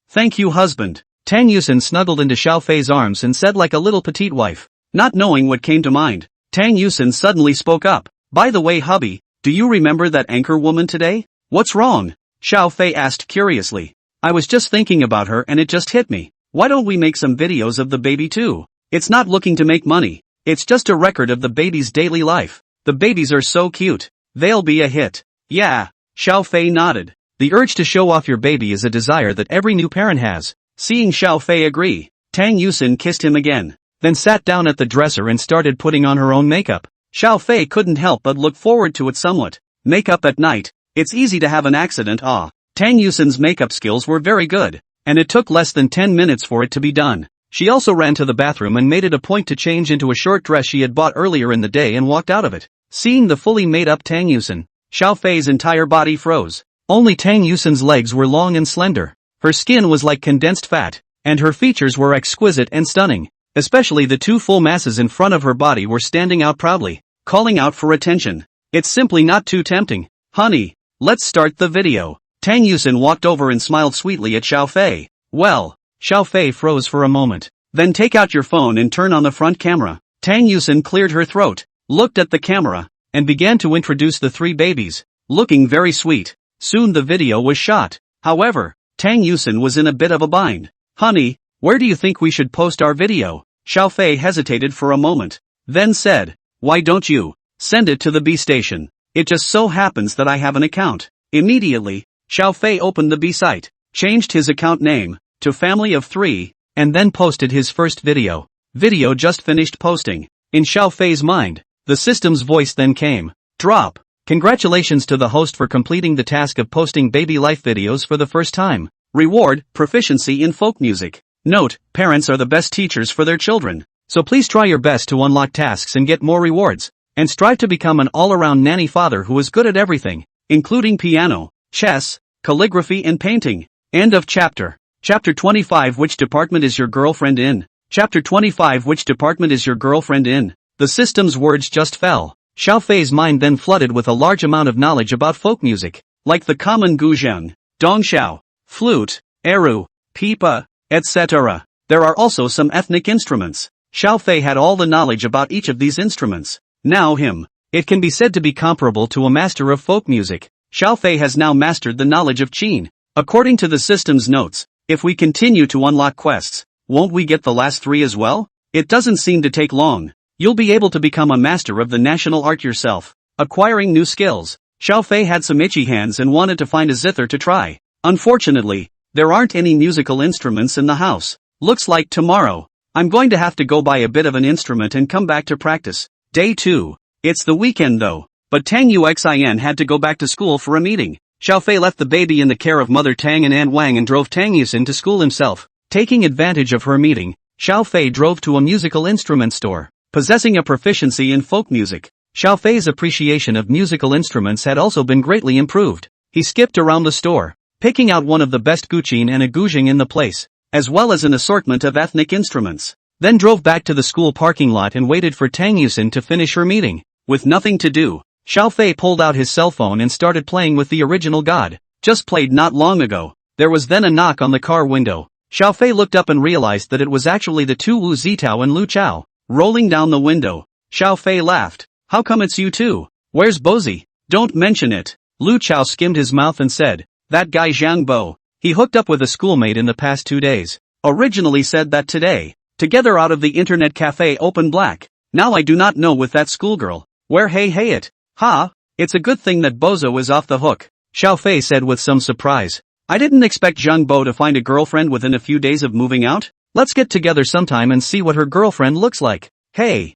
A: Thank you, husband. Tang Yusin snuggled into Xiao Fei's arms and said like a little petite wife. Not knowing what came to mind, Tang Yusin suddenly spoke up. By the way, hubby, do you remember that anchor woman today? What's wrong? Xiao Fei asked curiously. I was just thinking about her and it just hit me. Why don't we make some videos of the baby too? It's not looking to make money. It's just a record of the baby's daily life. The babies are so cute. They'll be a hit. Yeah. Xiao Fei nodded. The urge to show off your baby is a desire that every new parent has. Seeing Xiao Fei agree, Tang Yusin kissed him again, then sat down at the dresser and started putting on her own makeup. Xiao Fei couldn't help but look forward to it somewhat. Makeup at night. It's easy to have an accident. Tang Yusin's makeup skills were very good, and it took less than 10 minutes for it to be done. She also ran to the bathroom and made it a point to change into a short dress she had bought earlier in the day and walked out of it. Seeing the fully made-up Tang Yusin, Xiao Fei's entire body froze. Only Tang Yusin's legs were long and slender. Her skin was like condensed fat, and her features were exquisite and stunning. Especially the two full masses in front of her body were standing out proudly. calling out for attention. It's simply not too tempting. Honey, let's start the video. Tang Yusin walked over and smiled sweetly at Xiao Fei. Well, Xiao Fei froze for a moment. Then take out your phone and turn on the front camera. Tang Yusin cleared her throat, looked at the camera, and began to introduce the three babies, looking very sweet. Soon the video was shot. However, Tang Yusin was in a bit of a bind. Honey, where do you think we should post our video? Xiao Fei hesitated for a moment, then said, why don't you send it to the B station? It just so happens that I have an account. Immediately, Xiao Fei opened the B site, changed his account name to Family of 3, and then posted his first video. Video just finished posting. In Xiao Fei's mind, the system's voice then came. Drop. Congratulations to the host for completing the task of posting baby life videos for the first time. Reward, proficiency in folk music. Note, parents are the best teachers for their children. So please try your best to unlock tasks and get more rewards. And strive to become an all-around nanny father who is good at everything, including piano, chess, calligraphy and painting. End of chapter. Chapter 25. Which department is your girlfriend in? Chapter 25. Which department is your girlfriend in? The system's words just fell. Xiao Fei's mind then flooded with a large amount of knowledge about folk music, like the common guzheng, dongxiao, flute, eru, pipa, etc. There are also some ethnic instruments. Xiao Fei had all the knowledge about each of these instruments. Now it can be said to be comparable to a master of folk music. Xiao Fei has now mastered the knowledge of qin. According to the system's notes, if we continue to unlock quests, won't we get the last 3 as well? It doesn't seem to take long. You'll be able to become a master of the national art yourself. Acquiring new skills. Xiao Fei had some itchy hands and wanted to find a zither to try. Unfortunately, there aren't any musical instruments in the house. Looks like tomorrow, I'm going to have to go buy a bit of an instrument and come back to practice. Day 2. It's the weekend though, but Tang Yuxin had to go back to school for a meeting. Xiao Fei left the baby in the care of Mother Tang and Aunt Wang and drove Tang Yusin to school himself. Taking advantage of her meeting, Xiao Fei drove to a musical instrument store. Possessing a proficiency in folk music, Xiao Fei's appreciation of musical instruments had also been greatly improved. He skipped around the store, picking out one of the best guqin and a guzheng in the place, as well as an assortment of ethnic instruments. Then drove back to the school parking lot and waited for Tang Yusin to finish her meeting. With nothing to do, Xiao Fei pulled out his cell phone and started playing with the original God, just played not long ago. There was then a knock on the car window. Xiao Fei looked up and realized that it was actually the two Wu Zitao and Lu Chao. Rolling down the window, Xiao Fei laughed. How come it's you two? Where's Bozy? Don't mention it. Lu Chao skimmed his mouth and said, that guy Zhang Bo. He hooked up with a schoolmate in the past 2 days. Originally said that today, together out of the internet cafe Open Black. Now I do not know with that schoolgirl. Where hey it? Ha, it's a good thing that Bozo is off the hook. Xiao Fei said with some surprise. I didn't expect Zhang Bo to find a girlfriend within a few days of moving out. Let's get together sometime and see what her girlfriend looks like. Hey,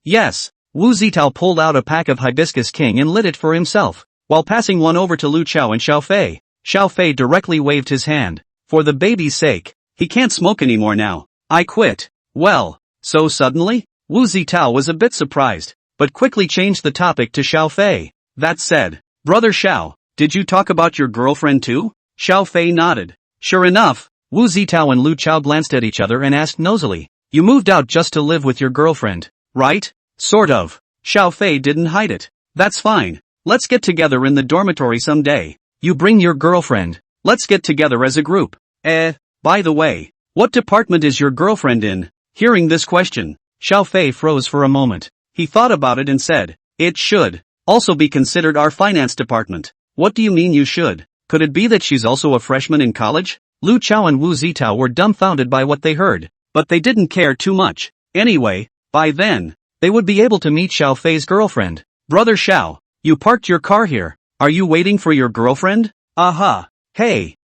A: yes. Wu Zitao pulled out a pack of Hibiscus King and lit it for himself, while passing one over to Lu Chao and Xiao Fei. Xiao Fei directly waved his hand. For the baby's sake, he can't smoke anymore now. I quit. Well, so suddenly? Wu Zitao was a bit surprised, but quickly changed the topic to Xiao Fei. That said, Brother Xiao, did you talk about your girlfriend too? Xiao Fei nodded. Sure enough, Wu Zitao and Lu Chao glanced at each other and asked nosily, you moved out just to live with your girlfriend, right? Sort of. Xiao Fei didn't hide it. That's fine. Let's get together in the dormitory someday. You bring your girlfriend. Let's get together as a group. By the way, what department is your girlfriend in? Hearing this question, Xiao Fei froze for a moment. He thought about it and said, it should also be considered our finance department. What do you mean you should? Could it be that she's also a freshman in college? Lu Chao and Wu Zitao were dumbfounded by what they heard, but they didn't care too much. Anyway, by then, they would be able to meet Xiao Fei's girlfriend. Brother Xiao, you parked your car here. Are you waiting for your girlfriend? Aha. Hey.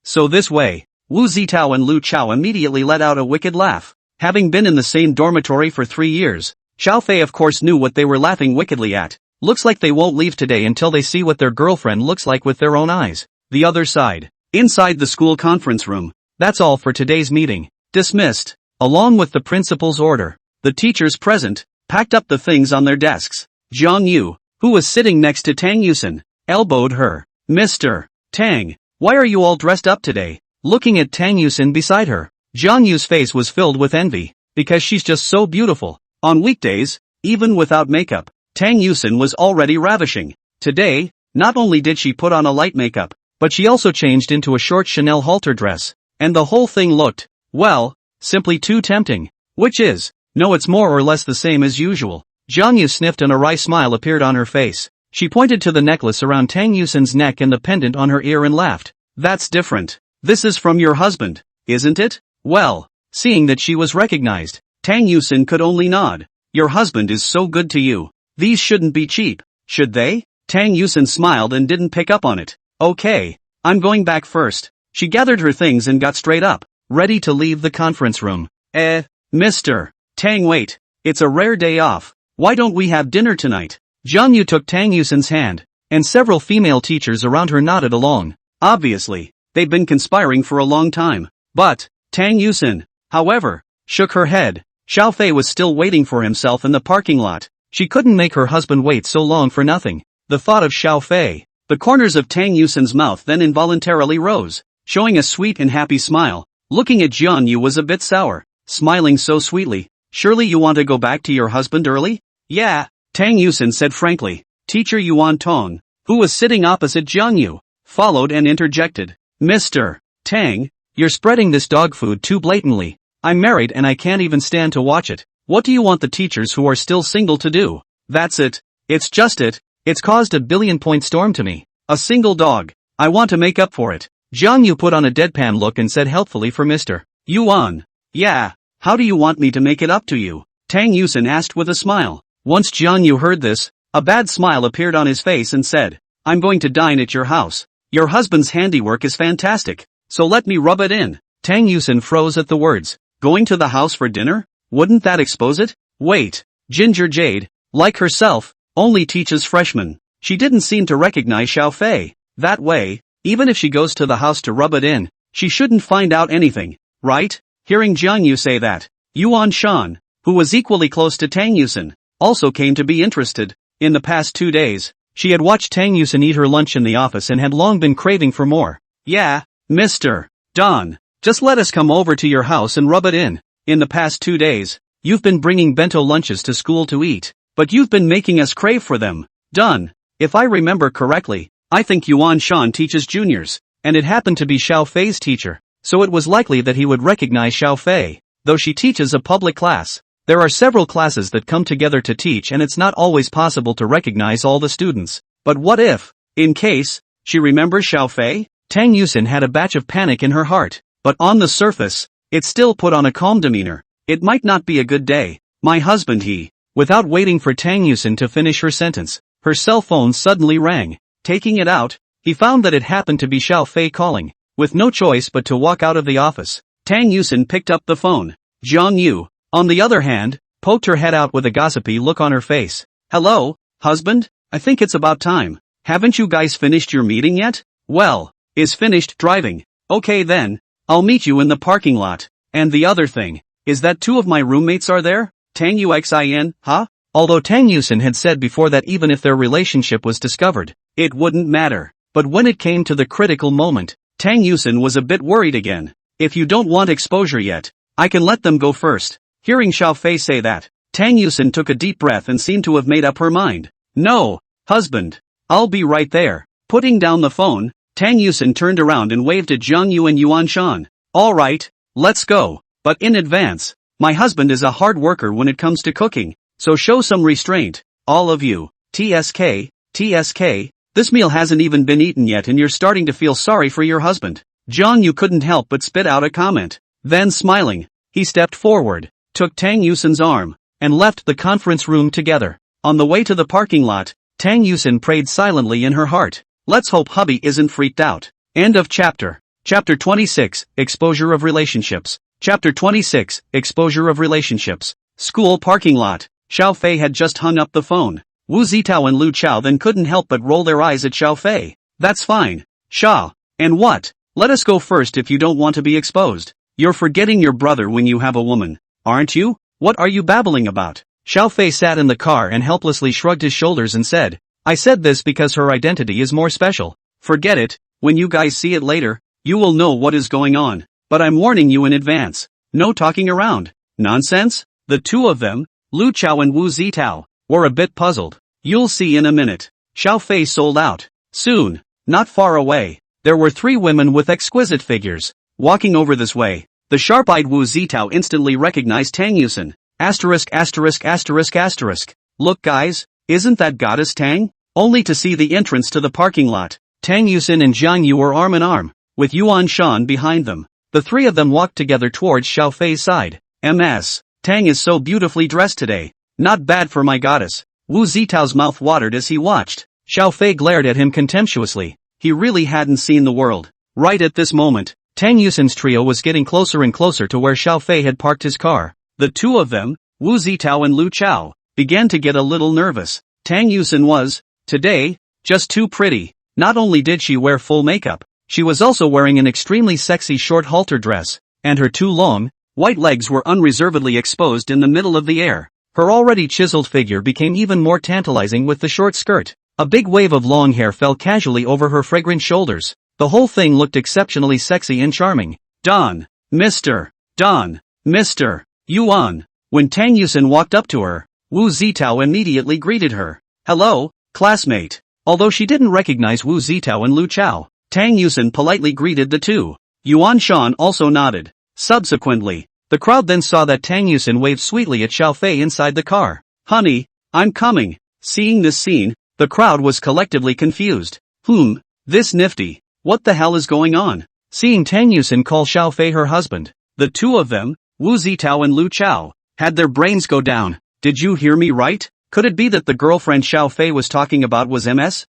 A: So this way. Wu Zitao and Lu Chao immediately let out a wicked laugh. Having been in the same dormitory for 3 years, Xiao Fei of course knew what they were laughing wickedly at. Looks like they won't leave today until they see what their girlfriend looks like with their own eyes. The other side. Inside the school conference room. That's all for today's meeting. Dismissed. Along with the principal's order, the teachers present packed up the things on their desks. Zhang Yu, who was sitting next to Tang Yusin, elbowed her. Mr. Tang, why are you all dressed up today? Looking at Tang Yusin beside her, Zhang Yu's face was filled with envy, because she's just so beautiful. On weekdays, Even without makeup, Tang Yusin was already ravishing. Today, not only did she put on a light makeup, but she also changed into a short Chanel halter dress. And the whole thing looked, well, simply too tempting. Which is, no, it's more or less the same as usual. Jiang Yu sniffed and a wry smile appeared on her face. She pointed to the necklace around Tang Yusin's neck and the pendant on her ear and laughed. That's different. This is from your husband, isn't it? Well, seeing that she was recognized, Tang Yusin could only nod. Your husband is so good to you. These shouldn't be cheap, should they? Tang Yusin smiled and didn't pick up on it. Okay, I'm going back first. She gathered her things and got straight up, ready to leave the conference room. Mr. Tang, wait. It's a rare day off. Why don't we have dinner tonight? Jiang Yu took Tang Yusin's hand, and several female teachers around her nodded along. Obviously, they'd been conspiring for a long time. But, Tang Yusin, however, shook her head. Xiao Fei was still waiting for himself in the parking lot. She couldn't make her husband wait so long for nothing. The thought of Xiao Fei. The corners of Tang Yusin's mouth then involuntarily rose, showing a sweet and happy smile. Looking at Jiang Yu was a bit sour, smiling so sweetly. Surely you want to go back to your husband early? Yeah, Tang Yusin said frankly. Teacher Yuan Tong, who was sitting opposite Jiang Yu, followed and interjected. Mr. Tang, you're spreading this dog food too blatantly. I'm married and I can't even stand to watch it. What do you want the teachers who are still single to do? That's it. It's just it. It's caused a billion-point storm to me. A single dog. I want to make up for it. Jiang Yu put on a deadpan look and said helpfully for Mr. Yuan. Yeah, how do you want me to make it up to you? Tang Yusin asked with a smile. Once Jiang Yu heard this, a bad smile appeared on his face and said, I'm going to dine at your house. Your husband's handiwork is fantastic, so let me rub it in. Tang Yusin froze at the words. Going to the house for dinner? Wouldn't that expose it? Wait, Ginger Jade, like herself, only teaches freshmen. She didn't seem to recognize Xiao Fei. That way, even if she goes to the house to rub it in, she shouldn't find out anything, right? Hearing Jiang Yu say that, Yuan Shan, who was equally close to Tang Yusin, also came to be interested. In the past 2 days, she had watched Tang Yusin eat her lunch in the office and had long been craving for more. Yeah, Mr. Don, just let us come over to your house and rub it in. In the past 2 days, you've been bringing bento lunches to school to eat, but you've been making us crave for them. Done. If I remember correctly, I think Yuan Shan teaches juniors, and it happened to be Xiao Fei's teacher, so it was likely that he would recognize Xiao Fei. Though she teaches a public class, there are several classes that come together to teach and it's not always possible to recognize all the students. But what if, in case, she remembers Xiao Fei? Tang Yusin had a batch of panic in her heart, but on the surface, it still put on a calm demeanor. It might not be a good day. My husband Without waiting for Tang Yusin to finish her sentence, her cell phone suddenly rang. Taking it out, he found that it happened to be Xiao Fei calling. With no choice but to walk out of the office, Tang Yusin picked up the phone. Jiang Yu, on the other hand, poked her head out with a gossipy look on her face. Hello, husband? I think it's about time. Haven't you guys finished your meeting yet? Well, is finished driving. Okay then, I'll meet you in the parking lot. And the other thing, is that 2 of my roommates are there? Tang Yuxin, huh? Although Tang Yusin had said before that even if their relationship was discovered, it wouldn't matter. But when it came to the critical moment, Tang Yusin was a bit worried again. If you don't want exposure yet, I can let them go first. Hearing Xiao Fei say that, Tang Yusin took a deep breath and seemed to have made up her mind. No, husband. I'll be right there. Putting down the phone, Tang Yusin turned around and waved at Jiang Yu and Yuan Shan. Alright, let's go. But in advance, my husband is a hard worker when it comes to cooking, so show some restraint. All of you. TSK, this meal hasn't even been eaten yet and you're starting to feel sorry for your husband. Jiang Yu couldn't help but spit out a comment. Then smiling, he stepped forward, took Tang Yusin's arm, and left the conference room together. On the way to the parking lot, Tang Yusin prayed silently in her heart. Let's hope hubby isn't freaked out. End of chapter. Chapter 26, Exposure of Relationships. Chapter 26, Exposure of Relationships. School parking lot. Xiao Fei had just hung up the phone. Wu Zitao and Lu Chao then couldn't help but roll their eyes at Xiao Fei. That's fine. Xia. And what? Let us go first if you don't want to be exposed. You're forgetting your brother when you have a woman, aren't you? What are you babbling about? Xiao Fei sat in the car and helplessly shrugged his shoulders and said, I said this because her identity is more special. Forget it. When you guys see it later, you will know what is going on. But I'm warning you in advance. No talking around. Nonsense? The 2 of them? Lu Chao and Wu Zitao were a bit puzzled. You'll see in a minute. Xiao Fei sold out. Soon, not far away, there were 3 women with exquisite figures. Walking over this way, the sharp-eyed Wu Zitao instantly recognized Tang Yusen. *******. Look guys, isn't that goddess Tang? Only to see the entrance to the parking lot. Tang Yusen and Jiang Yu were arm in arm, with Yuan Shan behind them. The 3 of them walked together towards Xiao Fei's side. Tang is so beautifully dressed today. Not bad for my goddess. Wu Zitao's mouth watered as he watched. Xiao Fei glared at him contemptuously. He really hadn't seen the world. Right at this moment, Tang Yusen's trio was getting closer and closer to where Xiao Fei had parked his car. The 2 of them, Wu Zitao and Lu Chao, began to get a little nervous. Tang Yusen was, today, just too pretty. Not only did she wear full makeup, she was also wearing an extremely sexy short halter dress, and her 2 long, white legs were unreservedly exposed in the middle of the air. Her already chiseled figure became even more tantalizing with the short skirt. A big wave of long hair fell casually over her fragrant shoulders. The whole thing looked exceptionally sexy and charming. Don, Mr. Yuan. When Tang Yusen walked up to her, Wu Zitao immediately greeted her. Hello, classmate. Although she didn't recognize Wu Zitao and Lu Chao, Tang Yusen politely greeted the 2. Yuan Shan also nodded. Subsequently, the crowd then saw that Tang Yusen waved sweetly at Xiao Fei inside the car. Honey, I'm coming. Seeing this scene, the crowd was collectively confused. This nifty. What the hell is going on? Seeing Tang Yusen call Xiao Fei her husband, the 2 of them, Wu Zitao and Lu Chao, had their brains go down. Did you hear me right? Could it be that the girlfriend Xiao Fei was talking about was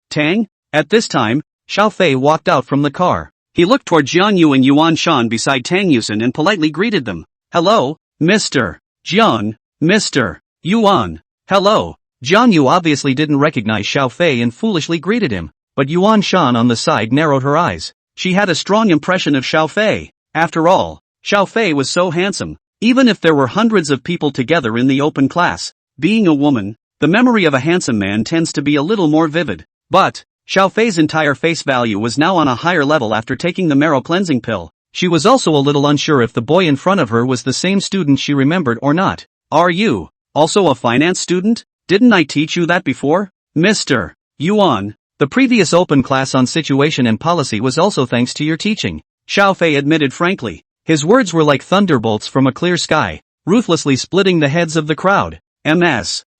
A: Tang? At this time, Xiao Fei walked out from the car. He looked toward Jiang Yu and Yuan Shan beside Tang Yusen and politely greeted them. Hello, Mr. Jiang, Mr. Yuan. Hello. Jiang Yu obviously didn't recognize Xiao Fei and foolishly greeted him, but Yuan Shan on the side narrowed her eyes. She had a strong impression of Xiao Fei. After all, Xiao Fei was so handsome. Even if there were hundreds of people together in the open class, being a woman, the memory of a handsome man tends to be a little more vivid. But, Xiao Fei's entire face value was now on a higher level after taking the Marrow cleansing pill. She was also a little unsure if the boy in front of her was the same student she remembered or not. Are you also a finance student? Didn't I teach you that before? Mr. Yuan, the previous open class on situation and policy was also thanks to your teaching, Xiao Fei admitted frankly. His words were like thunderbolts from a clear sky, ruthlessly splitting the heads of the crowd.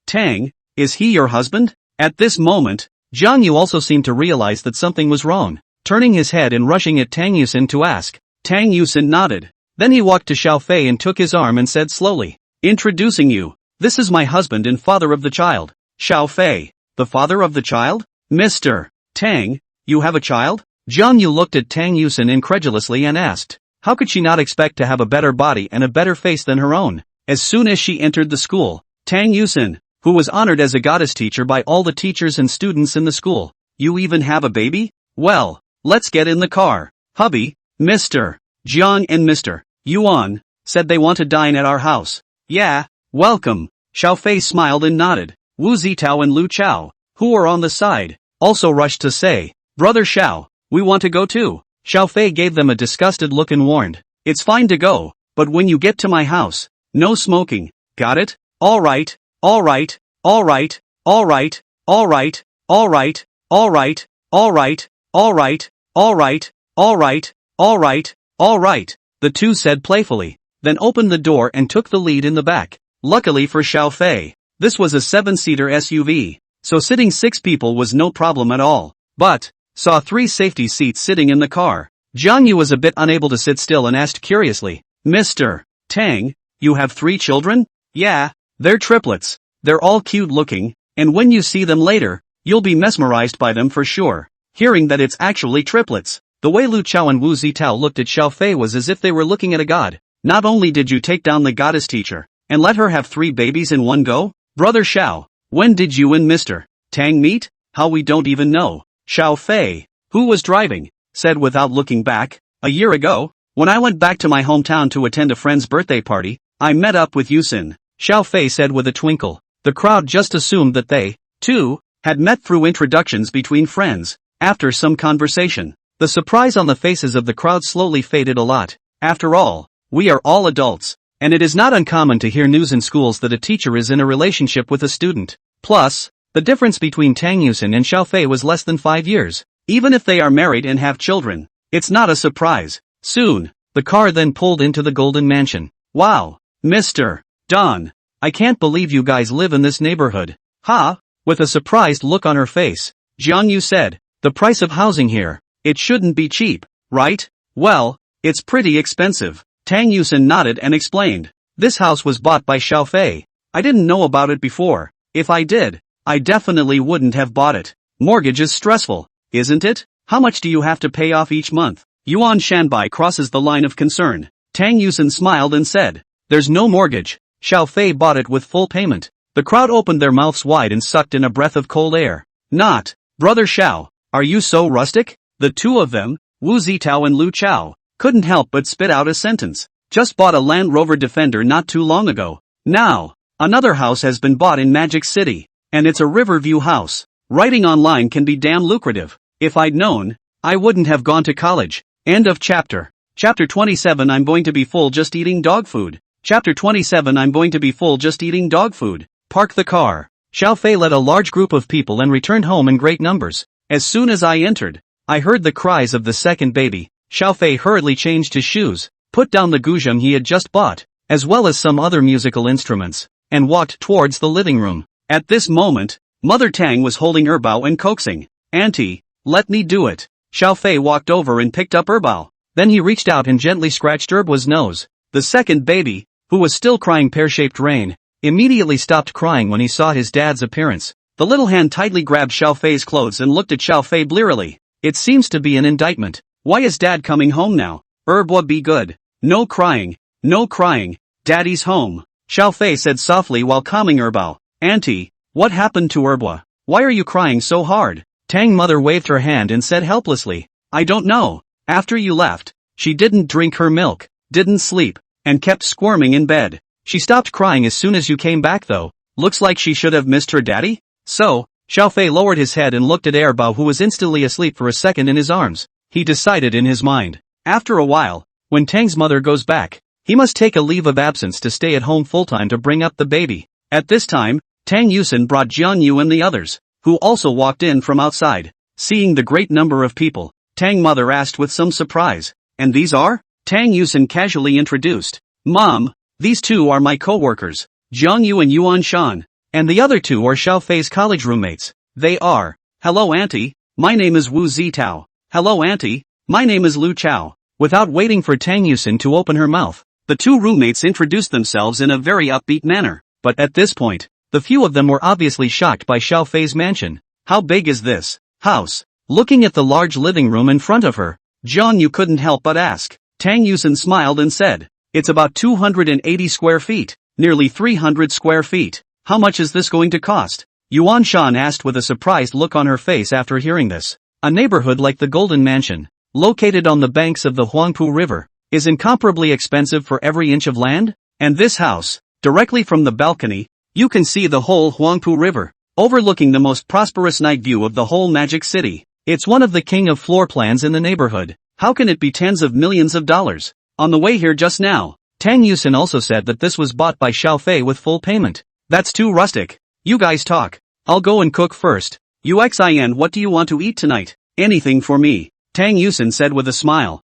A: Tang, is he your husband? At this moment, Jiang Yu also seemed to realize that something was wrong, turning his head and rushing at Tang Yusen to ask. Tang Yusen nodded. Then he walked to Xiao Fei and took his arm and said slowly, introducing you. This is my husband and father of the child. Xiao Fei, the father of the child? Mr. Tang, you have a child? Jiang Yu looked at Tang Yusen incredulously and asked. How could she not expect to have a better body and a better face than her own? As soon as she entered the school, Tang Yusen, who was honored as a goddess teacher by all the teachers and students in the school, you even have a baby? Well, let's get in the car. Hubby, Mr. Jiang and Mr. Yuan, said they want to dine at our house. Yeah, welcome. Xiao Fei smiled and nodded. Wu Zitao and Lu Chao, who were on the side, also rushed to say, Brother Xiao, we want to go too. Xiao Fei gave them a disgusted look and warned, it's fine to go, but when you get to my house, no smoking, got it? Alright, alright, alright, alright, alright, alright, alright, alright, alright, alright, alright, alright, alright, the 2 said playfully, then opened the door and took the lead in the back. Luckily for Xiao Fei, this was a 7-seater SUV, so sitting 6 people was no problem at all, but, saw 3 safety seats sitting in the car. Jiang Yu was a bit unable to sit still and asked curiously, Mr. Tang, you have 3 children? Yeah, they're triplets. They're all cute looking, and when you see them later, you'll be mesmerized by them for sure. Hearing that it's actually triplets, the way Lu Chao and Wu Zitao looked at Xiao Fei was as if they were looking at a god. Not only did you take down the goddess teacher, and let her have 3 babies in one go? Brother Xiao, when did you and Mr. Tang meet? How we don't even know. Xiao Fei, who was driving, said without looking back, a year ago, when I went back to my hometown to attend a friend's birthday party, I met up with Yusen. Xiao Fei said with a twinkle. The crowd just assumed that they, too, had met through introductions between friends. After some conversation, the surprise on the faces of the crowd slowly faded a lot. After all, we are all adults. and it is not uncommon to hear news in schools that a teacher is in a relationship with a student. Plus, the difference between Tang Yusin and Xiaofei was less than 5 years. Even if they are married and have children, it's not a surprise. Soon, the car then pulled into the Golden Mansion. Wow, Mr. Don, I can't believe you guys live in this neighborhood. Ha? With a surprised look on her face, Jiang Yu said, the price of housing here, it shouldn't be cheap, right? Well, it's pretty expensive. Tang Yusin nodded and explained. This house was bought by Xiaofei. I didn't know about it before. If I did, I definitely wouldn't have bought it. Mortgage is stressful, isn't it? How much do you have to pay off each month? Yuan Shanbai crosses the line of concern. Tang Yusin smiled and said, there's no mortgage. Xiaofei bought it with full payment. The crowd opened their mouths wide and sucked in a breath of cold air. Not, Brother Xiao, are you so rustic? The two of them, Wu Zitao and Lu Chao, couldn't help but spit out a sentence. Just bought a Land Rover Defender not too long ago. Now, another house has been bought in Magic City, and it's a Riverview house. Writing online can be damn lucrative. If I'd known, I wouldn't have gone to college. End of chapter. Chapter 27 I'm going to be full just eating dog food. Chapter 27 I'm going to be full just eating dog food. Park the car. Xiaofei led a large group of people and returned home in great numbers. As soon as I entered, I heard the cries of the second baby. Xiaofei hurriedly changed his shoes, put down the guzheng he had just bought, as well as some other musical instruments, and walked towards the living room. At this moment, Mother Tang was holding Erbao and coaxing. Auntie, let me do it. Xiaofei walked over and picked up Erbao. Then he reached out and gently scratched Erbao's nose. The second baby, who was still crying pear-shaped rain, immediately stopped crying when he saw his dad's appearance. The little hand tightly grabbed Xiaofei's clothes and looked at Xiaofei blearily. It seems to be an indictment. Why is dad coming home now? Erbao, be good. No crying, no crying. Daddy's home. Xiaofei said softly while calming Erbao. Auntie, what happened to Erbao? Why are you crying so hard? Tang mother waved her hand and said helplessly. I don't know. After you left, she didn't drink her milk, didn't sleep, and kept squirming in bed. She stopped crying as soon as you came back though. Looks like she should have missed her daddy? So, Xiaofei lowered his head and looked at Erbao, who was instantly asleep for a second in his arms. He decided in his mind. After a while, when Tang's mother goes back, he must take a leave of absence to stay at home full-time to bring up the baby. At this time, Tang Yusin brought Jiang Yu and the others, who also walked in from outside. Seeing the great number of people, Tang mother asked with some surprise, and these are? Tang Yusin casually introduced. Mom, these two are my co-workers, Jiang Yu and Yuan Shan, and the other two are Xiaofei's college roommates. They are, hello auntie, my name is Wu Zitao. Hello auntie, my name is Lu Chao. Without waiting for Tang Yusin to open her mouth, the two roommates introduced themselves in a very upbeat manner. But at this point, the few of them were obviously shocked by Xiaofei's mansion. How big is this house? Looking at the large living room in front of her, Jiang Yu couldn't help but ask. Tang Yusin smiled and said, it's about 280 square feet, nearly 300 square feet. How much is this going to cost? Yuan Shan asked with a surprised look on her face after hearing this. A neighborhood like the Golden Mansion, located on the banks of the Huangpu River, is incomparably expensive for every inch of land? And this house, directly from the balcony, you can see the whole Huangpu River, overlooking the most prosperous night view of the whole Magic City. It's one of the king of floor plans in the neighborhood. How can it be tens of millions of dollars? On the way here just now, Tang Yusin also said that this was bought by Xiaofei with full payment. That's too rustic. You guys talk. I'll go and cook first. Uxin, what do you want to eat tonight? Anything for me, Tang Yusin said with a smile.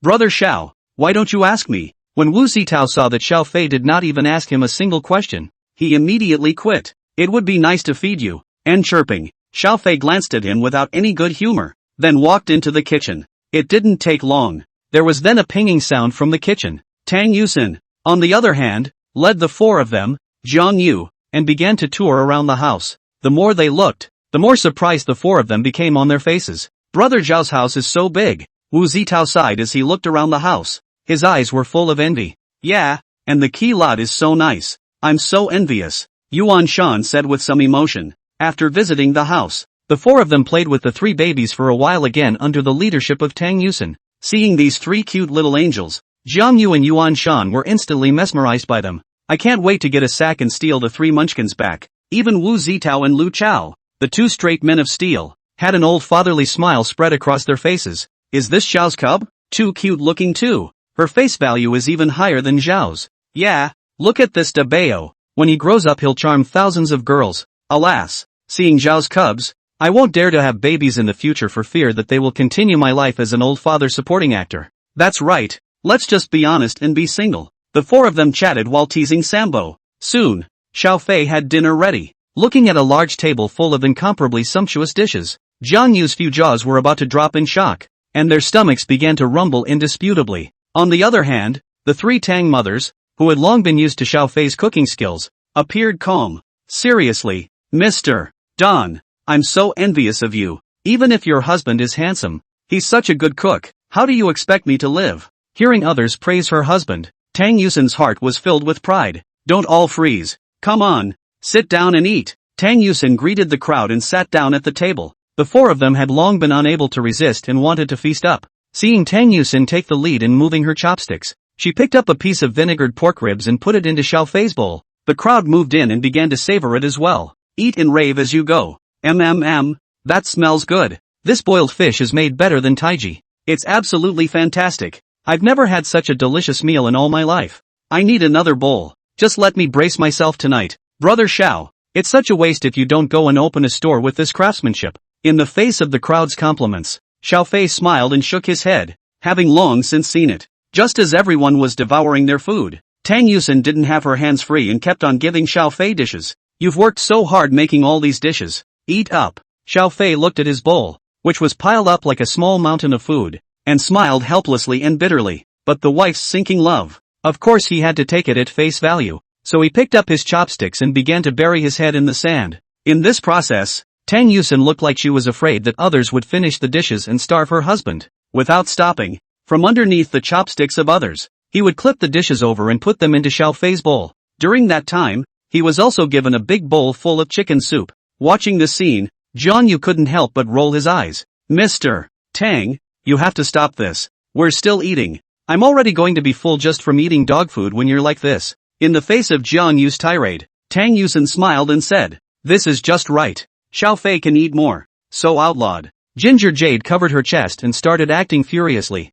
A: Brother Xiao, why don't you ask me? When Wu Zitao saw that Xiaofei did not even ask him a single question, he immediately quit. It would be nice to feed you. And chirping, Xiaofei glanced at him without any good humor, then walked into the kitchen. It didn't take long. There was then a pinging sound from the kitchen. Tang Yusin, on the other hand, led the four of them, Jiang Yu, and began to tour around the house. The more they looked, the more surprised the four of them became on their faces. Brother Zhao's house is so big. Wu Zitao sighed as he looked around the house. His eyes were full of envy. Yeah, and the key lot is so nice. I'm so envious, Yuan Shan said with some emotion. After visiting the house, the four of them played with the three babies for a while again under the leadership of Tang Yusin. Seeing these three cute little angels, Jiang Yu and Yuan Shan were instantly mesmerized by them. I can't wait to get a sack and steal the three munchkins back. Even Wu Zitao and Lu Chao, the two straight men of steel, had an old fatherly smile spread across their faces. Is this Zhao's cub? Too cute looking too. Her face value is even higher than Zhao's. Yeah, look at this Dabeo. When he grows up he'll charm thousands of girls. Alas, seeing Zhao's cubs, I won't dare to have babies in the future for fear that they will continue my life as an old father supporting actor. That's right, let's just be honest and be single. The four of them chatted while teasing Sambo. Soon, Xiao Fei had dinner ready. Looking at a large table full of incomparably sumptuous dishes, Jiang Yu's few jaws were about to drop in shock, and their stomachs began to rumble indisputably. On the other hand, the three Tang mothers, who had long been used to Xiao Fei's cooking skills, appeared calm. Seriously, Mr. Don, I'm so envious of you. Even if your husband is handsome, he's such a good cook, how do you expect me to live? Hearing others praise her husband, Tang Yusin's heart was filled with pride. Don't all freeze. Come on, sit down and eat. Tang Yusin greeted the crowd and sat down at the table. The four of them had long been unable to resist and wanted to feast up. Seeing Tang Yusin take the lead in moving her chopsticks, she picked up a piece of vinegared pork ribs and put it into Xiao Fei's bowl. The crowd moved in and began to savor it as well. Eat and rave as you go. That smells good. This boiled fish is made better than Taiji. It's absolutely fantastic. I've never had such a delicious meal in all my life. I need another bowl. Just let me brace myself tonight. Brother Xiao, it's such a waste if you don't go and open a store with this craftsmanship. In the face of the crowd's compliments, Xiao Fei smiled and shook his head, having long since seen it. Just as everyone was devouring their food, Tang Yusin didn't have her hands free and kept on giving Xiao Fei dishes. You've worked so hard making all these dishes. Eat up. Xiao Fei looked at his bowl, which was piled up like a small mountain of food, and smiled helplessly and bitterly. But the wife's sinking love. Of course he had to take it at face value, so he picked up his chopsticks and began to bury his head in the sand. In this process, Tang Yusin looked like she was afraid that others would finish the dishes and starve her husband. Without stopping, from underneath the chopsticks of others, he would clip the dishes over and put them into Xiao Fei's bowl. During that time, he was also given a big bowl full of chicken soup. Watching this scene, Jiang Yu couldn't help but roll his eyes. Mr. Tang, you have to stop this. We're still eating. I'm already going to be full just from eating dog food when you're like this. In the face of Jiang Yu's tirade, Tang Yusin smiled and said, this is just right. Xiao Fei can eat more. So outlawed. Ginger Jade covered her chest and started acting furiously.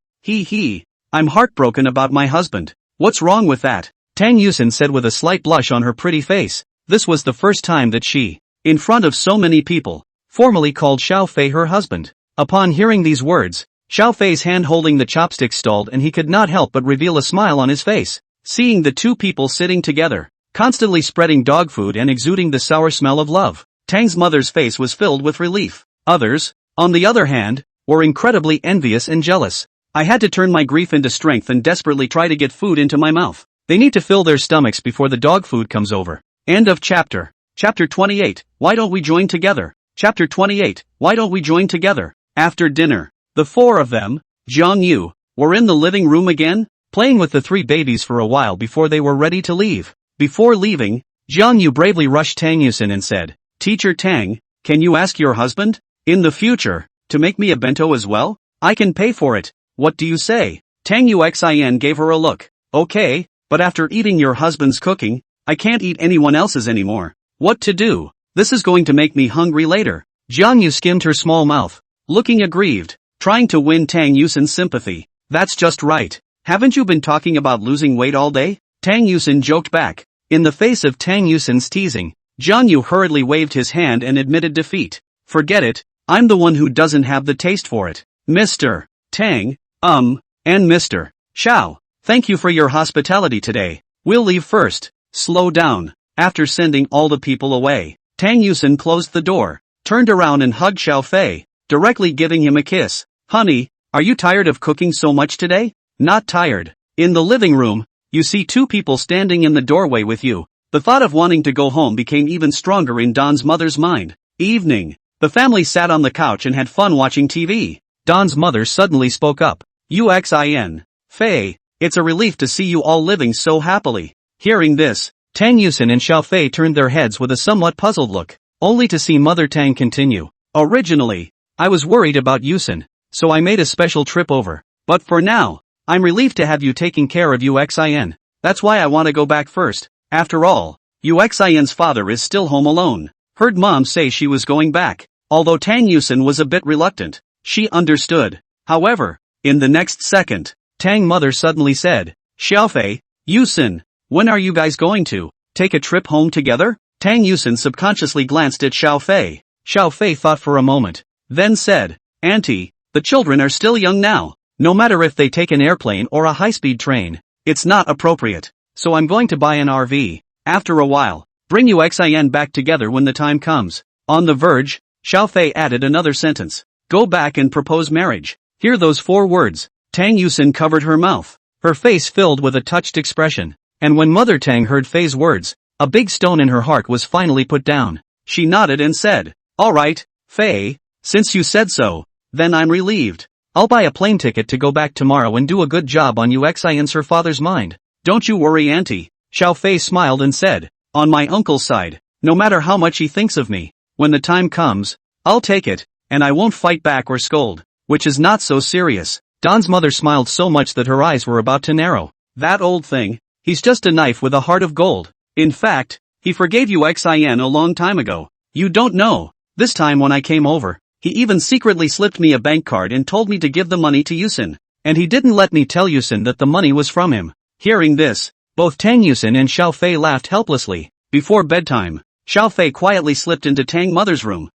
A: I'm heartbroken about my husband. What's wrong with that? Tang Yusin said with a slight blush on her pretty face. This was the first time that she, in front of so many people, formally called Xiao Fei her husband. Upon hearing these words, Xiao Fei's hand holding the chopsticks stalled and he could not help but reveal a smile on his face. Seeing the two people sitting together, constantly spreading dog food and exuding the sour smell of love, Tang's mother's face was filled with relief. Others, on the other hand, were incredibly envious and jealous. I had to turn my grief into strength and desperately try to get food into my mouth. They need to fill their stomachs before the dog food comes over. End of chapter. Chapter 28, Why don't we join together? Chapter 28, Why don't we join together? After dinner, the four of them, Jiang Yu, were in the living room again, playing with the three babies for a while before they were ready to leave. Before leaving, Jiang Yu bravely rushed Tang Yusin and said, Teacher Tang, can you ask your husband, in the future, to make me a bento as well? I can pay for it. What do you say? Tang Yuxin gave her a look. Okay, but after eating your husband's cooking, I can't eat anyone else's anymore. What to do? This is going to make me hungry later. Jiang Yu skimmed her small mouth, looking aggrieved, trying to win Tang Yusin's sympathy. That's just right. Haven't you been talking about losing weight all day? Tang Yusin joked back. In the face of Tang Yusin's teasing, Jiang Yu hurriedly waved his hand and admitted defeat. Forget it, I'm the one who doesn't have the taste for it. Mr. Tang, and Mr. Xiao, thank you for your hospitality today. We'll leave first. Slow down. After sending all the people away, Tang Yusin closed the door, turned around and hugged Xiao Fei, directly giving him a kiss. Honey, are you tired of cooking so much today? Not tired. In the living room, you see two people standing in the doorway with you. The thought of wanting to go home became even stronger in Don's mother's mind. Evening. The family sat on the couch and had fun watching TV. Don's mother suddenly spoke up. Uxin. Fei, it's a relief to see you all living so happily. Hearing this, Tang Yusin and Xiao Fei turned their heads with a somewhat puzzled look, only to see Mother Tang continue. Originally, I was worried about Yusin, so I made a special trip over. But for now, I'm relieved to have you taking care of Uxin. That's why I want to go back first. After all, Uxin's father is still home alone. Heard Mom say she was going back. Although Tang Yusin was a bit reluctant, she understood. However, in the next second, Tang Mother suddenly said, Xiaofei, Yusin, When are you guys going to take a trip home together? Tang Yusin subconsciously glanced at Xiao Fei. Xiao Fei thought for a moment, then said, Auntie, the children are still young now. No matter if they take an airplane or a high-speed train, it's not appropriate. So I'm going to buy an RV. After a while, bring you Xin back together when the time comes. On the verge, Xiao Fei added another sentence. Go back and propose marriage. Hear those 4 words. Tang Yusin covered her mouth. Her face filled with a touched expression. And when Mother Tang heard Fei's words, a big stone in her heart was finally put down. She nodded and said, All right, Fei, since you said so, then I'm relieved. I'll buy a plane ticket to go back tomorrow and do a good job on Xin's her father's mind. Don't you worry, Auntie. Xiao Fei smiled and said, On my uncle's side, no matter how much he thinks of me, when the time comes, I'll take it, and I won't fight back or scold, which is not so serious. Don's mother smiled so much that her eyes were about to narrow. That old thing, he's just a knife with a heart of gold. In fact, he forgave you Xin a long time ago. You don't know. This time when I came over, he even secretly slipped me a bank card and told me to give the money to Yusin. And he didn't let me tell Yusin that the money was from him. Hearing this, both Tang Yusin and Xiao Fei laughed helplessly. Before bedtime, Xiao Fei quietly slipped into Tang Mother's room.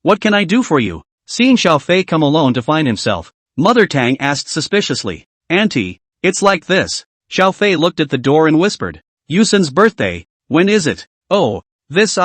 A: What can I do for you? Seeing Xiao Fei come alone to find himself, Mother Tang asked suspiciously. Auntie, it's like this. Xiao Fei looked at the door and whispered. Yusin's birthday, when is it? Oh, this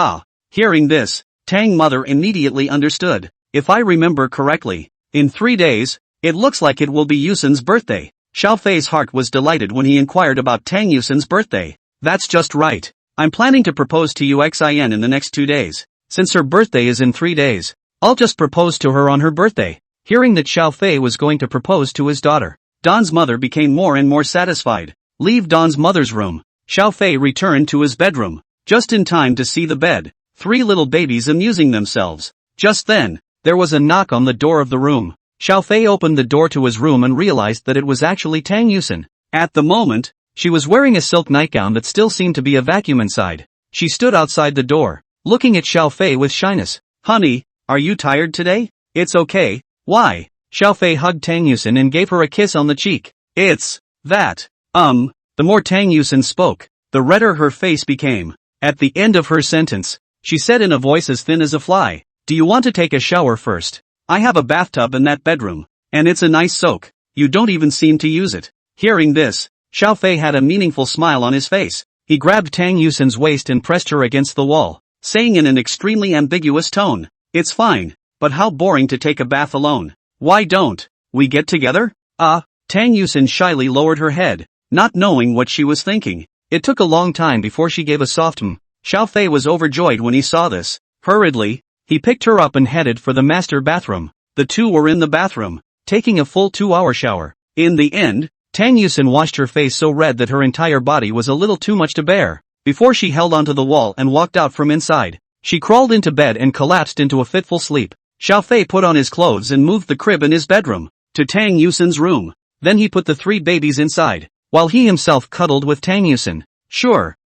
A: Hearing this, Tang Mother immediately understood. If I remember correctly, in 3 days, it looks like it will be Yusin's birthday. Xiao Fei's heart was delighted when he inquired about Tang Yusin's birthday. That's just right. I'm planning to propose to Xin in the next 2 days. Since her birthday is in 3 days, I'll just propose to her on her birthday. Hearing that Xiao Fei was going to propose to his daughter, Don's mother became more and more satisfied. Leave Don's mother's room. Xiao Fei returned to his bedroom, just in time to see the bed, 3 little babies amusing themselves. Just then, there was a knock on the door of the room. Xiao Fei opened the door to his room and realized that it was actually Tang Yusin. At the moment, she was wearing a silk nightgown that still seemed to be a vacuum inside. She stood outside the door, looking at Xiao Fei with shyness. Honey, are you tired today? It's okay. Why? Xiao Fei hugged Tang Yusin and gave her a kiss on the cheek. It's that. The more Tang Yusin spoke, the redder her face became. At the end of her sentence, she said in a voice as thin as a fly, Do you want to take a shower first? I have a bathtub in that bedroom, and it's a nice soak. You don't even seem to use it. Hearing this, Xiao Fei had a meaningful smile on his face. He grabbed Tang Yusin's waist and pressed her against the wall, saying in an extremely ambiguous tone, It's fine, but how boring to take a bath alone. Why don't we get together? Tang Yusin shyly lowered her head, not knowing what she was thinking. It took a long time before she gave a soft Xiao Fei was overjoyed when he saw this. Hurriedly, he picked her up and headed for the master bathroom. The two were in the bathroom, taking a full 2-hour shower. In the end, Tang Yusin washed her face so red that her entire body was a little too much to bear. Before she held onto the wall and walked out from inside, she crawled into bed and collapsed into a fitful sleep. Xiao Fei put on his clothes and moved the crib in his bedroom to Tang Yusin's room. Then he put the 3 babies inside, while he himself cuddled with Tang Yusin.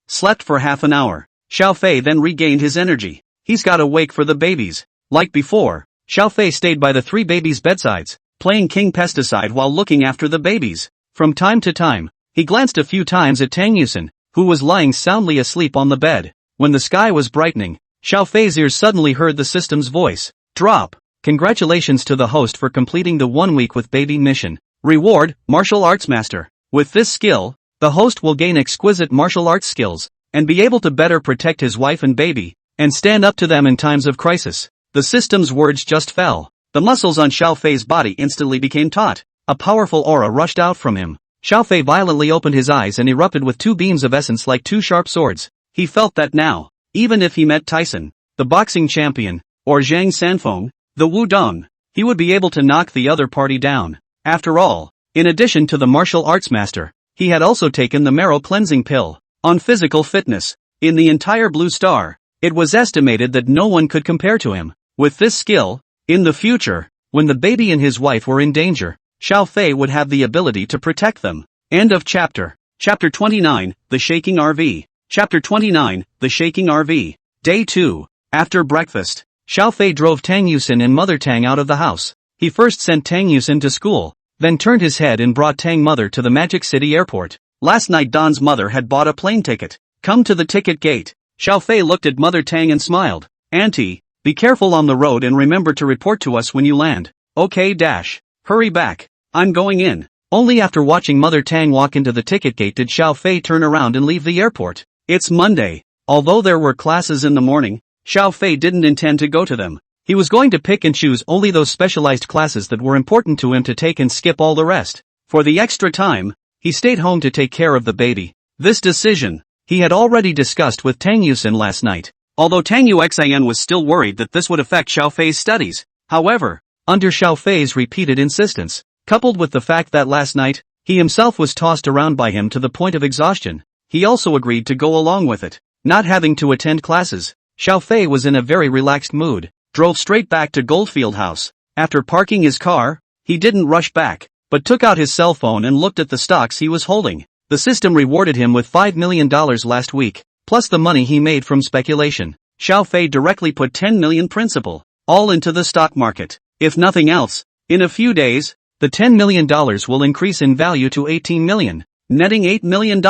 A: Slept for half an hour. Xiao Fei then regained his energy. He's gotta wake for the babies. Like before, Xiao Fei stayed by the 3 babies' bedsides, playing King Pesticide while looking after the babies. From time to time, he glanced a few times at Tang Yusin, who was lying soundly asleep on the bed. When the sky was brightening, Xiao Fei's ears suddenly heard the system's voice. Drop. Congratulations to the host for completing the 1 week with baby mission. Reward, Martial Arts Master. With this skill, the host will gain exquisite martial arts skills, and be able to better protect his wife and baby, and stand up to them in times of crisis. The system's words just fell. The muscles on Xiao Fei's body instantly became taut. A powerful aura rushed out from him. Xiao Fei violently opened his eyes and erupted with 2 beams of essence like 2 sharp swords. He felt that now, even if he met Tyson, the boxing champion, or Zhang Sanfeng, the Wudong, he would be able to knock the other party down. After all, in addition to the martial arts master, he had also taken the Marrow cleansing pill. On physical fitness, in the entire Blue Star, it was estimated that no one could compare to him. With this skill, in the future, when the baby and his wife were in danger, Xiao Fei would have the ability to protect them. End of chapter. Chapter 29, The Shaking RV. Chapter 29, The Shaking RV. Day 2. After breakfast, Xiao Fei drove Tang Yusin and Mother Tang out of the house. He first sent Tang Yusin to school, then turned his head and brought Tang Mother to the Magic City Airport. Last night Don's mother had bought a plane ticket. Come to the ticket gate. Xiao Fei looked at Mother Tang and smiled. Auntie, be careful on the road and remember to report to us when you land. Okay dash. Hurry back. I'm going in. Only after watching Mother Tang walk into the ticket gate did Xiao Fei turn around and leave the airport. It's Monday. Although there were classes in the morning, Xiao Fei didn't intend to go to them. He was going to pick and choose only those specialized classes that were important to him to take and skip all the rest. For the extra time, he stayed home to take care of the baby. This decision, he had already discussed with Tang Yusin last night. Although Tang Yuxin was still worried that this would affect Xiao Fei's studies. However, under Xiao Fei's repeated insistence, coupled with the fact that last night, he himself was tossed around by him to the point of exhaustion, he also agreed to go along with it. Not having to attend classes, Xiao Fei was in a very relaxed mood. Drove straight back to Goldfield House. After parking his car, he didn't rush back, but took out his cell phone and looked at the stocks he was holding. The system rewarded him with $5 million last week, plus the money he made from speculation. Xiao Fei directly put 10 million principal, all into the stock market. If nothing else, in a few days, the $10 million will increase in value to 18 million, netting $8 million.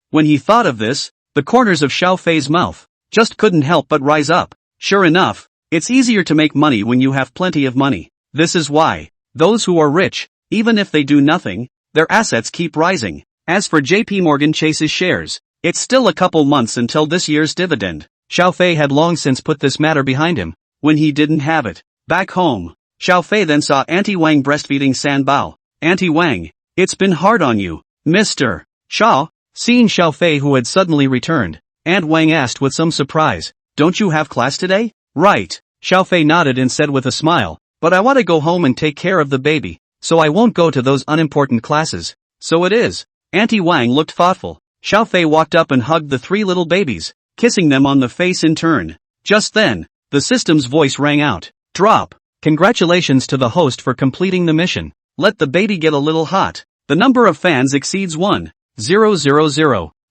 A: When he thought of this, the corners of Xiao Fei's mouth just couldn't help but rise up. Sure enough, it's easier to make money when you have plenty of money. This is why those who are rich, even if they do nothing, their assets keep rising. As for JP Morgan Chase's shares, it's still a couple months until this year's dividend. Xiao Fei had long since put this matter behind him, when he didn't have it. Back home, Xiao Fei then saw Auntie Wang breastfeeding San Bao. Auntie Wang, it's been hard on you, Mr. Xiao. Seeing Xiao Fei who had suddenly returned, Aunt Wang asked with some surprise, don't you have class today? Right. Xiao Fei nodded and said with a smile, but I want to go home and take care of the baby, so I won't go to those unimportant classes. So it is. Auntie Wang looked thoughtful. Xiao Fei walked up and hugged the 3 little babies, kissing them on the face in turn. Just then, the system's voice rang out. Drop. Congratulations to the host for completing the mission. Let the baby get a little hot. The number of fans exceeds 1,000.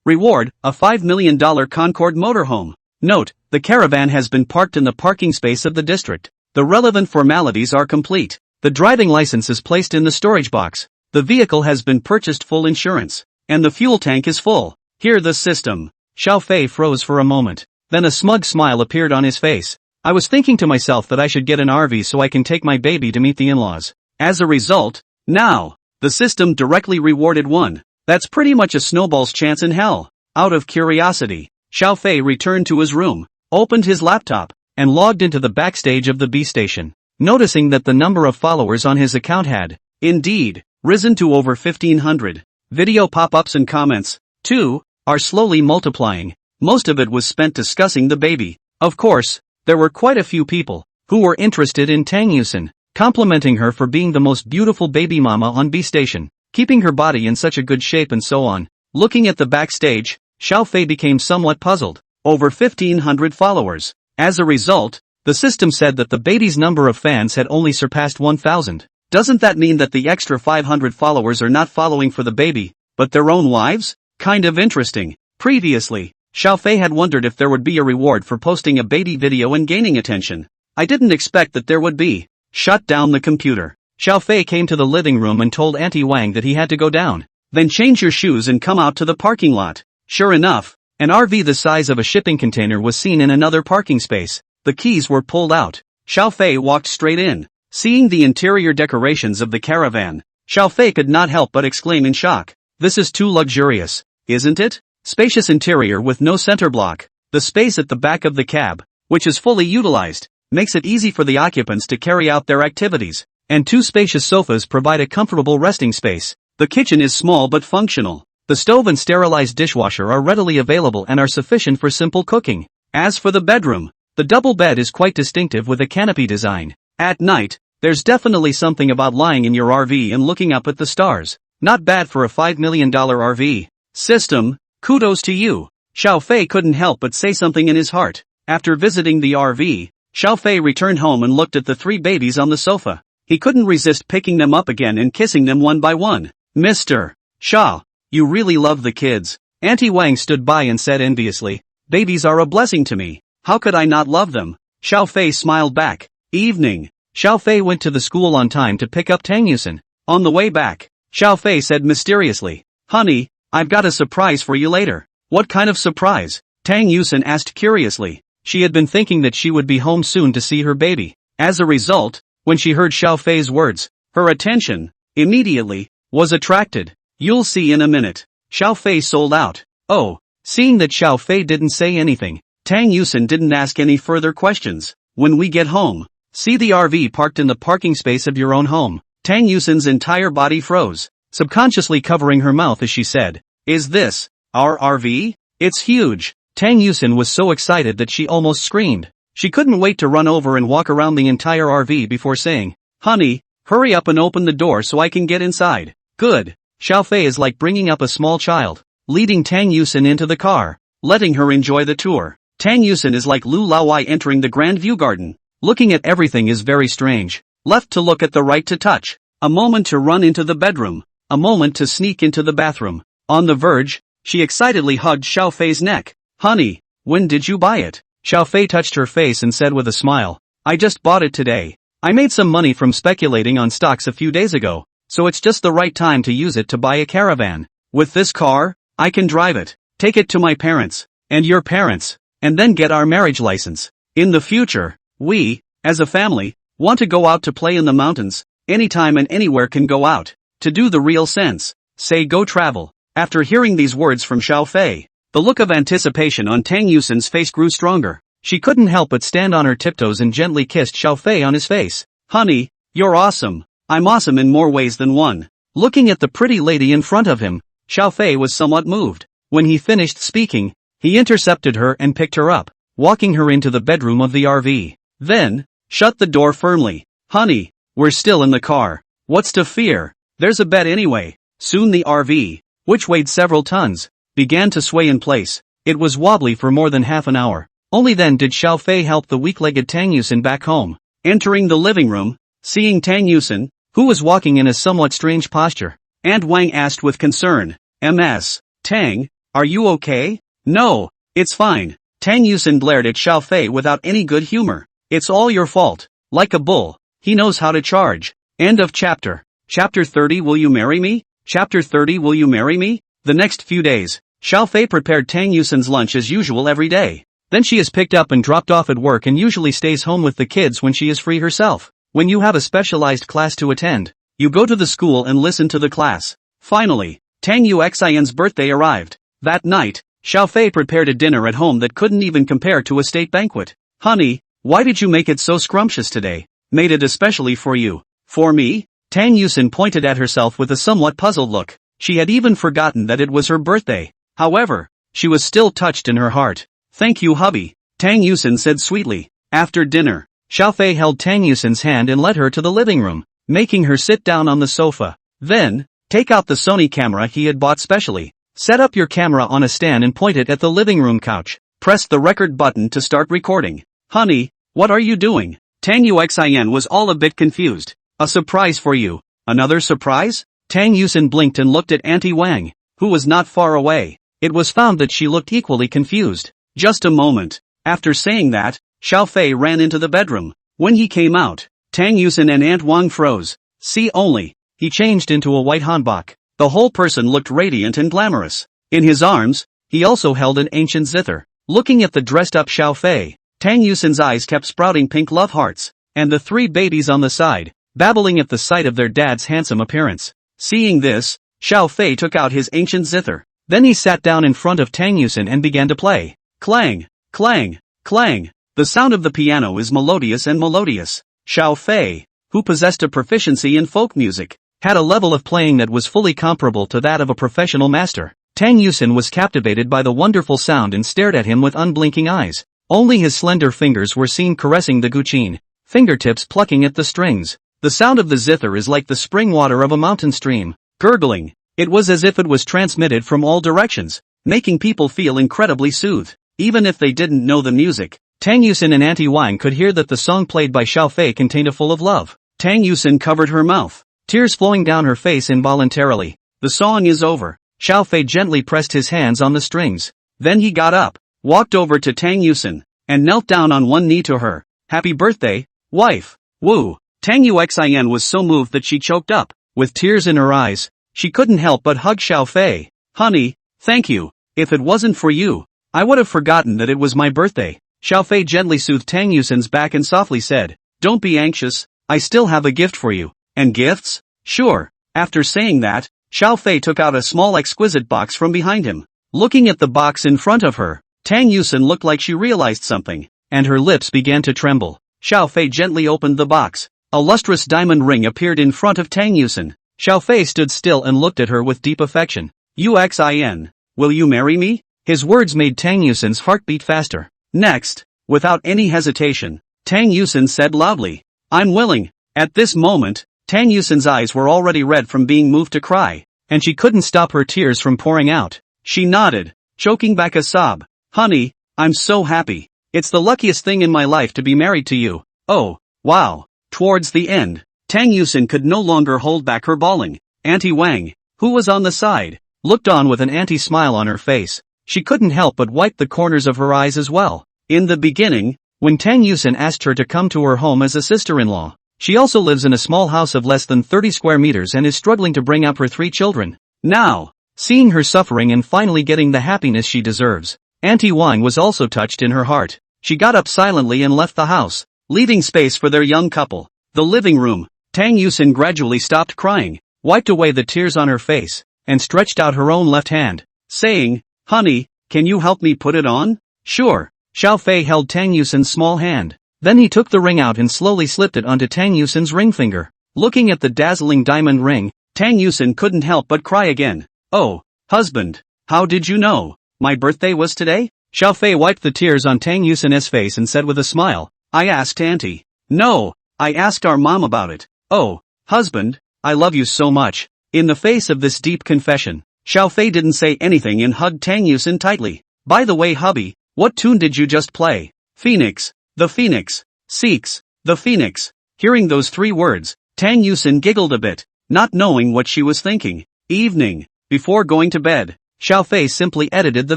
A: Reward, a $5 million Concorde motorhome. Note, the caravan has been parked in the parking space of the district. The relevant formalities are complete. The driving license is placed in the storage box. The vehicle has been purchased full insurance. And the fuel tank is full. Hear the system. Xiao Fei froze for a moment. Then a smug smile appeared on his face. I was thinking to myself that I should get an RV so I can take my baby to meet the in-laws. As a result, now, the system directly rewarded 1. That's pretty much a snowball's chance in hell. Out of curiosity, Xiao Fei returned to his room, opened his laptop, and logged into the backstage of the B station. Noticing that the number of followers on his account had, indeed, risen to over 1,500. Video pop-ups and comments, too, are slowly multiplying. Most of it was spent discussing the baby. Of course, there were quite a few people who were interested in Tang Yusin, complimenting her for being the most beautiful baby mama on B station, keeping her body in such a good shape and so on. Looking at the backstage, Xiao Fei became somewhat puzzled. Over 1,500 followers. As a result, the system said that the baby's number of fans had only surpassed 1,000. Doesn't that mean that the extra 500 followers are not following for the baby, but their own wives? Kind of interesting. Previously, Xiao Fei had wondered if there would be a reward for posting a baby video and gaining attention. I didn't expect that there would be. Shut down the computer. Xiao Fei came to the living room and told Auntie Wang that he had to go down. Then change your shoes and come out to the parking lot. Sure enough, an RV the size of a shipping container was seen in another parking space. The keys were pulled out. Xiao Fei walked straight in. Seeing the interior decorations of the caravan, Xiao Fei could not help but exclaim in shock. This is too luxurious, isn't it? Spacious interior with no center block. The space at the back of the cab, which is fully utilized, makes it easy for the occupants to carry out their activities. And 2 spacious sofas provide a comfortable resting space. The kitchen is small but functional. The stove and sterilized dishwasher are readily available and are sufficient for simple cooking. As for the bedroom, the double bed is quite distinctive with a canopy design. At night, there's definitely something about lying in your RV and looking up at the stars. Not bad for a $5 million RV. System, kudos to you. Xiao Fei couldn't help but say something in his heart. After visiting the RV, Xiao Fei returned home and looked at the 3 babies on the sofa. He couldn't resist picking them up again and kissing them one by one. Mr. Xiao, you really love the kids. Auntie Wang stood by and said enviously, babies are a blessing to me. How could I not love them? Xiao Fei smiled back. Evening. Xiao Fei went to the school on time to pick up Tang Yusin. On the way back, Xiao Fei said mysteriously, honey, I've got a surprise for you later. What kind of surprise? Tang Yusin asked curiously. She had been thinking that she would be home soon to see her baby. As a result, when she heard Xiao Fei's words, her attention, immediately, was attracted. You'll see in a minute. Xiao Fei sold out. Oh, seeing that Xiao Fei didn't say anything, Tang Yusin didn't ask any further questions. When we get home, see the RV parked in the parking space of your own home. Tang Yusin's entire body froze, subconsciously covering her mouth as she said, Is this our RV? It's huge. Tang Yusin was so excited that she almost screamed. She couldn't wait to run over and walk around the entire RV before saying, Honey, hurry up and open the door so I can get inside. Good. Xiao Fei is like bringing up a small child, leading Tang Yusin into the car, letting her enjoy the tour. Tang Yusin is like Lu Laowai entering the Grand View Garden. Looking at everything is very strange. Left to look at the right to touch. A moment to run into the bedroom. A moment to sneak into the bathroom. On the verge, she excitedly hugged Xiao Fei's neck. Honey, when did you buy it? Xiao Fei touched her face and said with a smile, I just bought it today. I made some money from speculating on stocks a few days ago, so it's just the right time to use it to buy a caravan. With this car, I can drive it, take it to my parents, and your parents, and then get our marriage license. In the future, we, as a family, want to go out to play in the mountains. Anytime and anywhere can go out. To do the real sense. Say go travel. After hearing these words from Xiao Fei, the look of anticipation on Tang Yusin's face grew stronger. She couldn't help but stand on her tiptoes and gently kissed Xiao Fei on his face. Honey, you're awesome. I'm awesome in more ways than one. Looking at the pretty lady in front of him, Xiao Fei was somewhat moved. When he finished speaking, he intercepted her and picked her up, walking her into the bedroom of the RV. Then, shut the door firmly. Honey, we're still in the car. What's to fear? There's a bed anyway. Soon the RV, which weighed several tons, began to sway in place. It was wobbly for more than half an hour. Only then did Xiao Fei help the weak-legged Tang Yusin back home. Entering the living room, seeing Tang Yusin, who was walking in a somewhat strange posture, Aunt Wang asked with concern, Ms. Tang, are you okay? No, it's fine. Tang Yusin glared at Xiao Fei without any good humor. It's all your fault. Like a bull, he knows how to charge. End of chapter. Chapter 30 Will you marry me? Chapter 30 Will you marry me? The next few days, Xiao Fei prepared Tang Yusin's lunch as usual every day. Then she is picked up and dropped off at work and usually stays home with the kids when she is free herself. When you have a specialized class to attend, you go to the school and listen to the class. Finally, Tang Yuxin's birthday arrived. That night, Xiao Fei prepared a dinner at home that couldn't even compare to a state banquet. Honey, why did you make it so scrumptious today? Made it especially for you. For me? Tang Yusin pointed at herself with a somewhat puzzled look. She had even forgotten that it was her birthday. However, she was still touched in her heart. Thank you, hubby, Tang Yusin said sweetly. After dinner, Xiao Fei held Tang Yusin's hand and led her to the living room, making her sit down on the sofa. Then, take out the Sony camera he had bought specially. Set up your camera on a stand and point it at the living room couch. Press the record button to start recording. Honey, what are you doing? Tang Yuxin was all a bit confused. A surprise for you. Another surprise? Tang Yusin blinked and looked at Auntie Wang, who was not far away. It was found that she looked equally confused. Just a moment. After saying that, Xiao Fei ran into the bedroom. When he came out, Tang Yusin and Aunt Wang froze. See only, he changed into a white hanbok. The whole person looked radiant and glamorous. In his arms, he also held an ancient zither. Looking at the dressed-up Xiao Fei, Tang Yusin's eyes kept sprouting pink love hearts, and the three babies on the side, babbling at the sight of their dad's handsome appearance. Seeing this, Xiao Fei took out his ancient zither. Then he sat down in front of Tang Yusin and began to play. Clang, clang, clang. The sound of the piano is melodious and melodious. Xiao Fei, who possessed a proficiency in folk music, had a level of playing that was fully comparable to that of a professional master. Tang Yusin was captivated by the wonderful sound and stared at him with unblinking eyes. Only his slender fingers were seen caressing the guqin, fingertips plucking at the strings. The sound of the zither is like the spring water of a mountain stream, gurgling. It was as if it was transmitted from all directions, making people feel incredibly soothed. Even if they didn't know the music, Tang Yusin and Auntie Wang could hear that the song played by Xiao Fei contained a full of love. Tang Yusin covered her mouth, tears flowing down her face involuntarily. The song is over. Xiao Fei gently pressed his hands on the strings. Then he got up, walked over to Tang Yusin, and knelt down on one knee to her. Happy birthday, wife. Woo. Tang Yuxin was so moved that she choked up. With tears in her eyes, she couldn't help but hug Xiao Fei. Honey, thank you. If it wasn't for you, I would have forgotten that it was my birthday. Xiao Fei gently soothed Tang Yusin's back and softly said, don't be anxious, I still have a gift for you. And gifts? Sure. After saying that, Xiao Fei took out a small exquisite box from behind him. Looking at the box in front of her, Tang Yusin looked like she realized something, and her lips began to tremble. Xiao Fei gently opened the box. A lustrous diamond ring appeared in front of Tang Yusin. Xiao Fei stood still and looked at her with deep affection. Uxin. Will you marry me? His words made Tang Yusin's heart beat faster. Next, without any hesitation, Tang Yusin said loudly, I'm willing. At this moment, Tang Yusin's eyes were already red from being moved to cry, and she couldn't stop her tears from pouring out. She nodded, choking back a sob. Honey, I'm so happy. It's the luckiest thing in my life to be married to you. Oh, wow. Towards the end, Tang Yusin could no longer hold back her bawling. Auntie Wang, who was on the side, looked on with an anti-smile on her face. She couldn't help but wipe the corners of her eyes as well. In the beginning, when Tang Yusin asked her to come to her home as a sister-in-law, she also lives in a small house of less than 30 square meters and is struggling to bring up her 3 children. Now, seeing her suffering and finally getting the happiness she deserves, Auntie Wang was also touched in her heart. She got up silently and left the house, leaving space for their young couple. The living room. Tang Yusin gradually stopped crying, wiped away the tears on her face, and stretched out her own left hand, saying, Honey, can you help me put it on? Sure. Xiao Fei held Tang Yusin's small hand. Then he took the ring out and slowly slipped it onto Tang Yusin's ring finger. Looking at the dazzling diamond ring, Tang Yusin couldn't help but cry again. Oh, husband, how did you know? My birthday was today? Xiao Fei wiped the tears on Tang Yusin's face and said with a smile, I asked Auntie. No, I asked our mom about it. Oh, husband, I love you so much. In the face of this deep confession, Xiao Fei didn't say anything and hugged Tang Yusin tightly. By the way, hubby, what tune did you just play? Phoenix, the Phoenix, seeks, the Phoenix. Hearing those 3 words, Tang Yusin giggled a bit, not knowing what she was thinking. Evening. Before going to bed, Xiao Fei simply edited the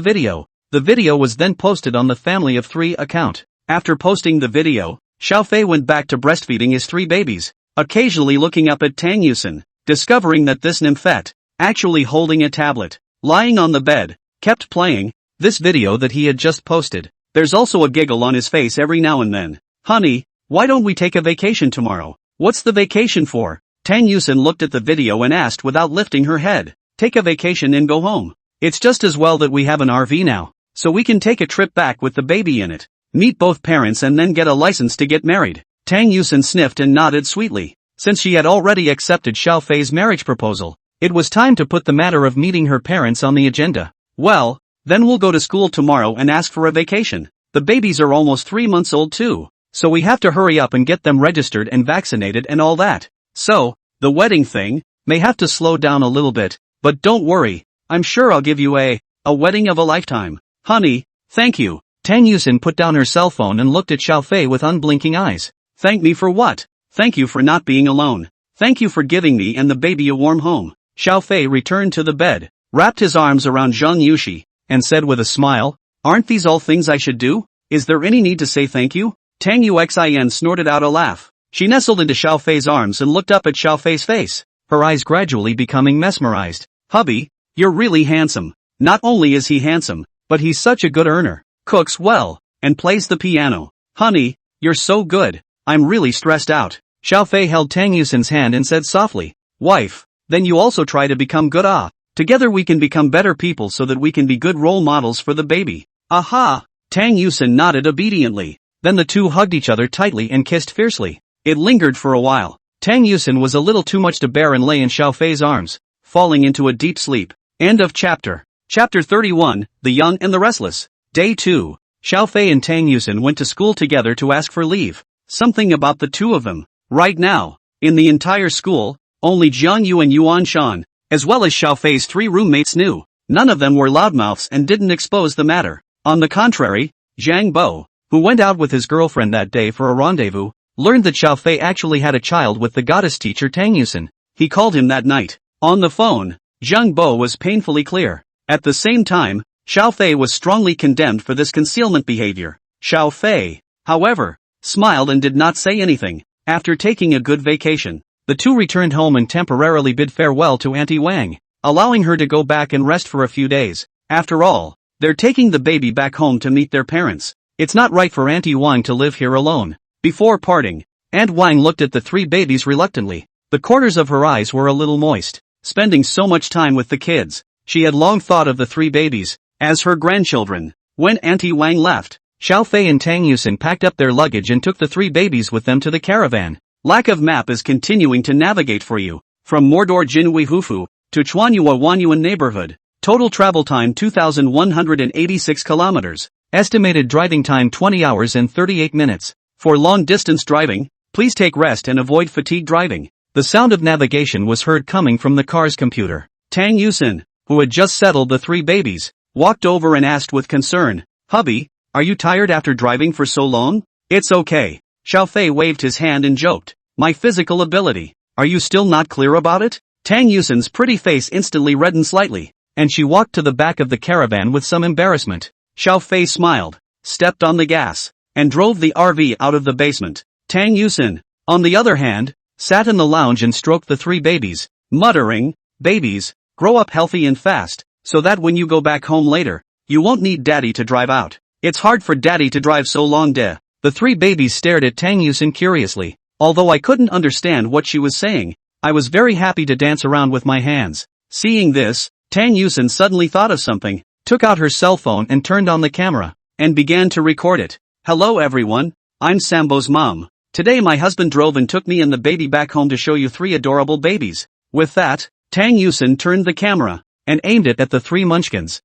A: video. The video was then posted on the Family of 3 account. After posting the video, Xiao Fei went back to breastfeeding his 3 babies, occasionally looking up at Tang Yusin, discovering that this nymphette, actually holding a tablet, lying on the bed, kept playing this video that he had just posted. There's also a giggle on his face every now and then. Honey, why don't we take a vacation tomorrow? What's the vacation for? Tang Yusin looked at the video and asked without lifting her head. Take a vacation and go home. It's just as well that we have an RV now, so we can take a trip back with the baby in it, meet both parents and then get a license to get married. Tang Yusin sniffed and nodded sweetly. Since she had already accepted Xiao Fei's marriage proposal, it was time to put the matter of meeting her parents on the agenda. Well, then we'll go to school tomorrow and ask for a vacation. The babies are almost 3 months old too, so we have to hurry up and get them registered and vaccinated and all that. So, the wedding thing may have to slow down a little bit, but don't worry, I'm sure I'll give you a wedding of a lifetime. Honey, thank you. Tang Yusin put down her cell phone and looked at Xiao Fei with unblinking eyes. Thank me for what? Thank you for not being alone. Thank you for giving me and the baby a warm home. Xiao Fei returned to the bed, wrapped his arms around Zhang Yushi, and said with a smile, aren't these all things I should do? Is there any need to say thank you? Tang Yuxin snorted out a laugh. She nestled into Xiao Fei's arms and looked up at Xiao Fei's face, her eyes gradually becoming mesmerized. Hubby, you're really handsome. Not only is he handsome, but he's such a good earner, cooks well, and plays the piano. Honey, you're so good. I'm really stressed out. Xiao Fei held Tang Yusin's hand and said softly, wife, then you also try to become good. Together we can become better people so that we can be good role models for the baby. Aha! Tang Yusin nodded obediently. Then the two hugged each other tightly and kissed fiercely. It lingered for a while. Tang Yusin was a little too much to bear and lay in Xiao Fei's arms, falling into a deep sleep. End of chapter. Chapter 31, The Young and the Restless. Day 2. Xiao Fei and Tang Yusin went to school together to ask for leave. Something about the two of them. Right now, in the entire school, only Jiang Yu and Yuan Shan, as well as Xiao Fei's 3 roommates knew. None of them were loudmouths and didn't expose the matter. On the contrary, Zhang Bo, who went out with his girlfriend that day for a rendezvous, learned that Xiao Fei actually had a child with the goddess teacher Tang Yusin. He called him that night. On the phone, Zhang Bo was painfully clear. At the same time, Xiao Fei was strongly condemned for this concealment behavior. Xiao Fei, however, smiled and did not say anything. After taking a good vacation, the two returned home and temporarily bid farewell to Auntie Wang. allowing her to go back and rest for a few days. After all, they're taking the baby back home to meet their parents. It's not right for Auntie Wang to live here alone. Before parting, Aunt Wang looked at the 3 babies reluctantly. The corners of her eyes were a little moist. Spending so much time with the kids, she had long thought of the 3 babies as her grandchildren. When Auntie Wang left, Xiao Fei and Tang Yusin packed up their luggage and took the 3 babies with them to the caravan. Lack of map is continuing to navigate for you. From Mordor Jinhui Hufu to Chuanyua Wanyuan neighborhood. Total travel time 2,186 kilometers. Estimated driving time 20 hours and 38 minutes. For long distance driving, please take rest and avoid fatigue driving. The sound of navigation was heard coming from the car's computer. Tang Yusin, who had just settled the 3 babies, walked over and asked with concern, "Hubby, are you tired after driving for so long?" "It's okay." Xiao Fei waved his hand and joked. "My physical ability. Are you still not clear about it?" Tang Yusin's pretty face instantly reddened slightly, and she walked to the back of the caravan with some embarrassment. Xiao Fei smiled, stepped on the gas, and drove the RV out of the basement. Tang Yusin, on the other hand, sat in the lounge and stroked the 3 babies, muttering, "Babies, grow up healthy and fast, so that when you go back home later, you won't need daddy to drive out. It's hard for daddy to drive so long de." The 3 babies stared at Tang Yusin curiously. Although I couldn't understand what she was saying, I was very happy to dance around with my hands. Seeing this, Tang Yusin suddenly thought of something, took out her cell phone and turned on the camera, and began to record it. "Hello everyone, I'm Sambo's mom. Today my husband drove and took me and the baby back home to show you 3 adorable babies." With that, Tang Yusin turned the camera, and aimed it at the 3 munchkins.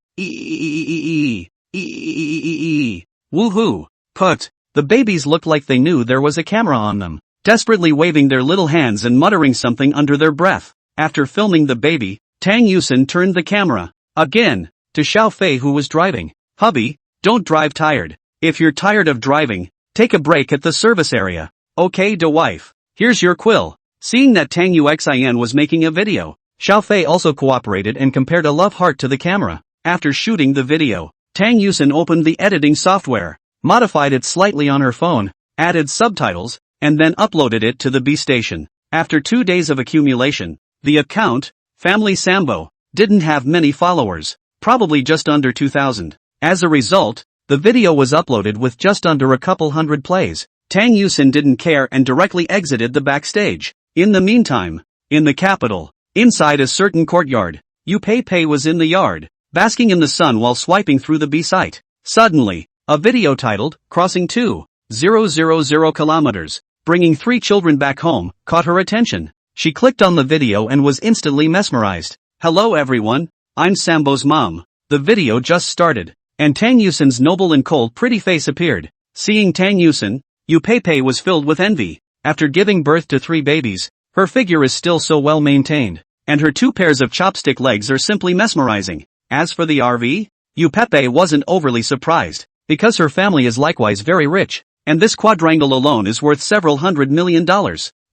A: Woohoo! Put! The babies looked like they knew there was a camera on them, desperately waving their little hands and muttering something under their breath. After filming the baby, Tang Yusin turned the camera, again, to Xiao Fei who was driving. "Hubby, don't drive tired. If you're tired of driving, take a break at the service area. Okay de wife. Here's your quill." Seeing that Tang Yuxin was making a video, Xiao Fei also cooperated and compared a love heart to the camera. After shooting the video, Tang Yusin opened the editing software, modified it slightly on her phone, added subtitles, and then uploaded it to the B station. After 2 days of accumulation, the account, Family Sambo, didn't have many followers, probably just under 2,000. As a result, the video was uploaded with just under a couple hundred plays. Tang Yusin didn't care and directly exited the backstage. In the meantime, in the capital, inside a certain courtyard, Yu Pei Pei was in the yard, basking in the sun while swiping through the B site. Suddenly, a video titled, "Crossing 2,000 kilometers, bringing 3 children back home," caught her attention. She clicked on the video and was instantly mesmerized. "Hello everyone, I'm Sambo's mom." The video just started, and Tang Yusin's noble and cold pretty face appeared. Seeing Tang Yusin, Yu Pei Pei was filled with envy. After giving birth to 3 babies, her figure is still so well maintained, and her 2 pairs of chopstick legs are simply mesmerizing. As for the RV, Yu Pei Pei wasn't overly surprised, because her family is likewise very rich, and this quadrangle alone is worth several $100 million.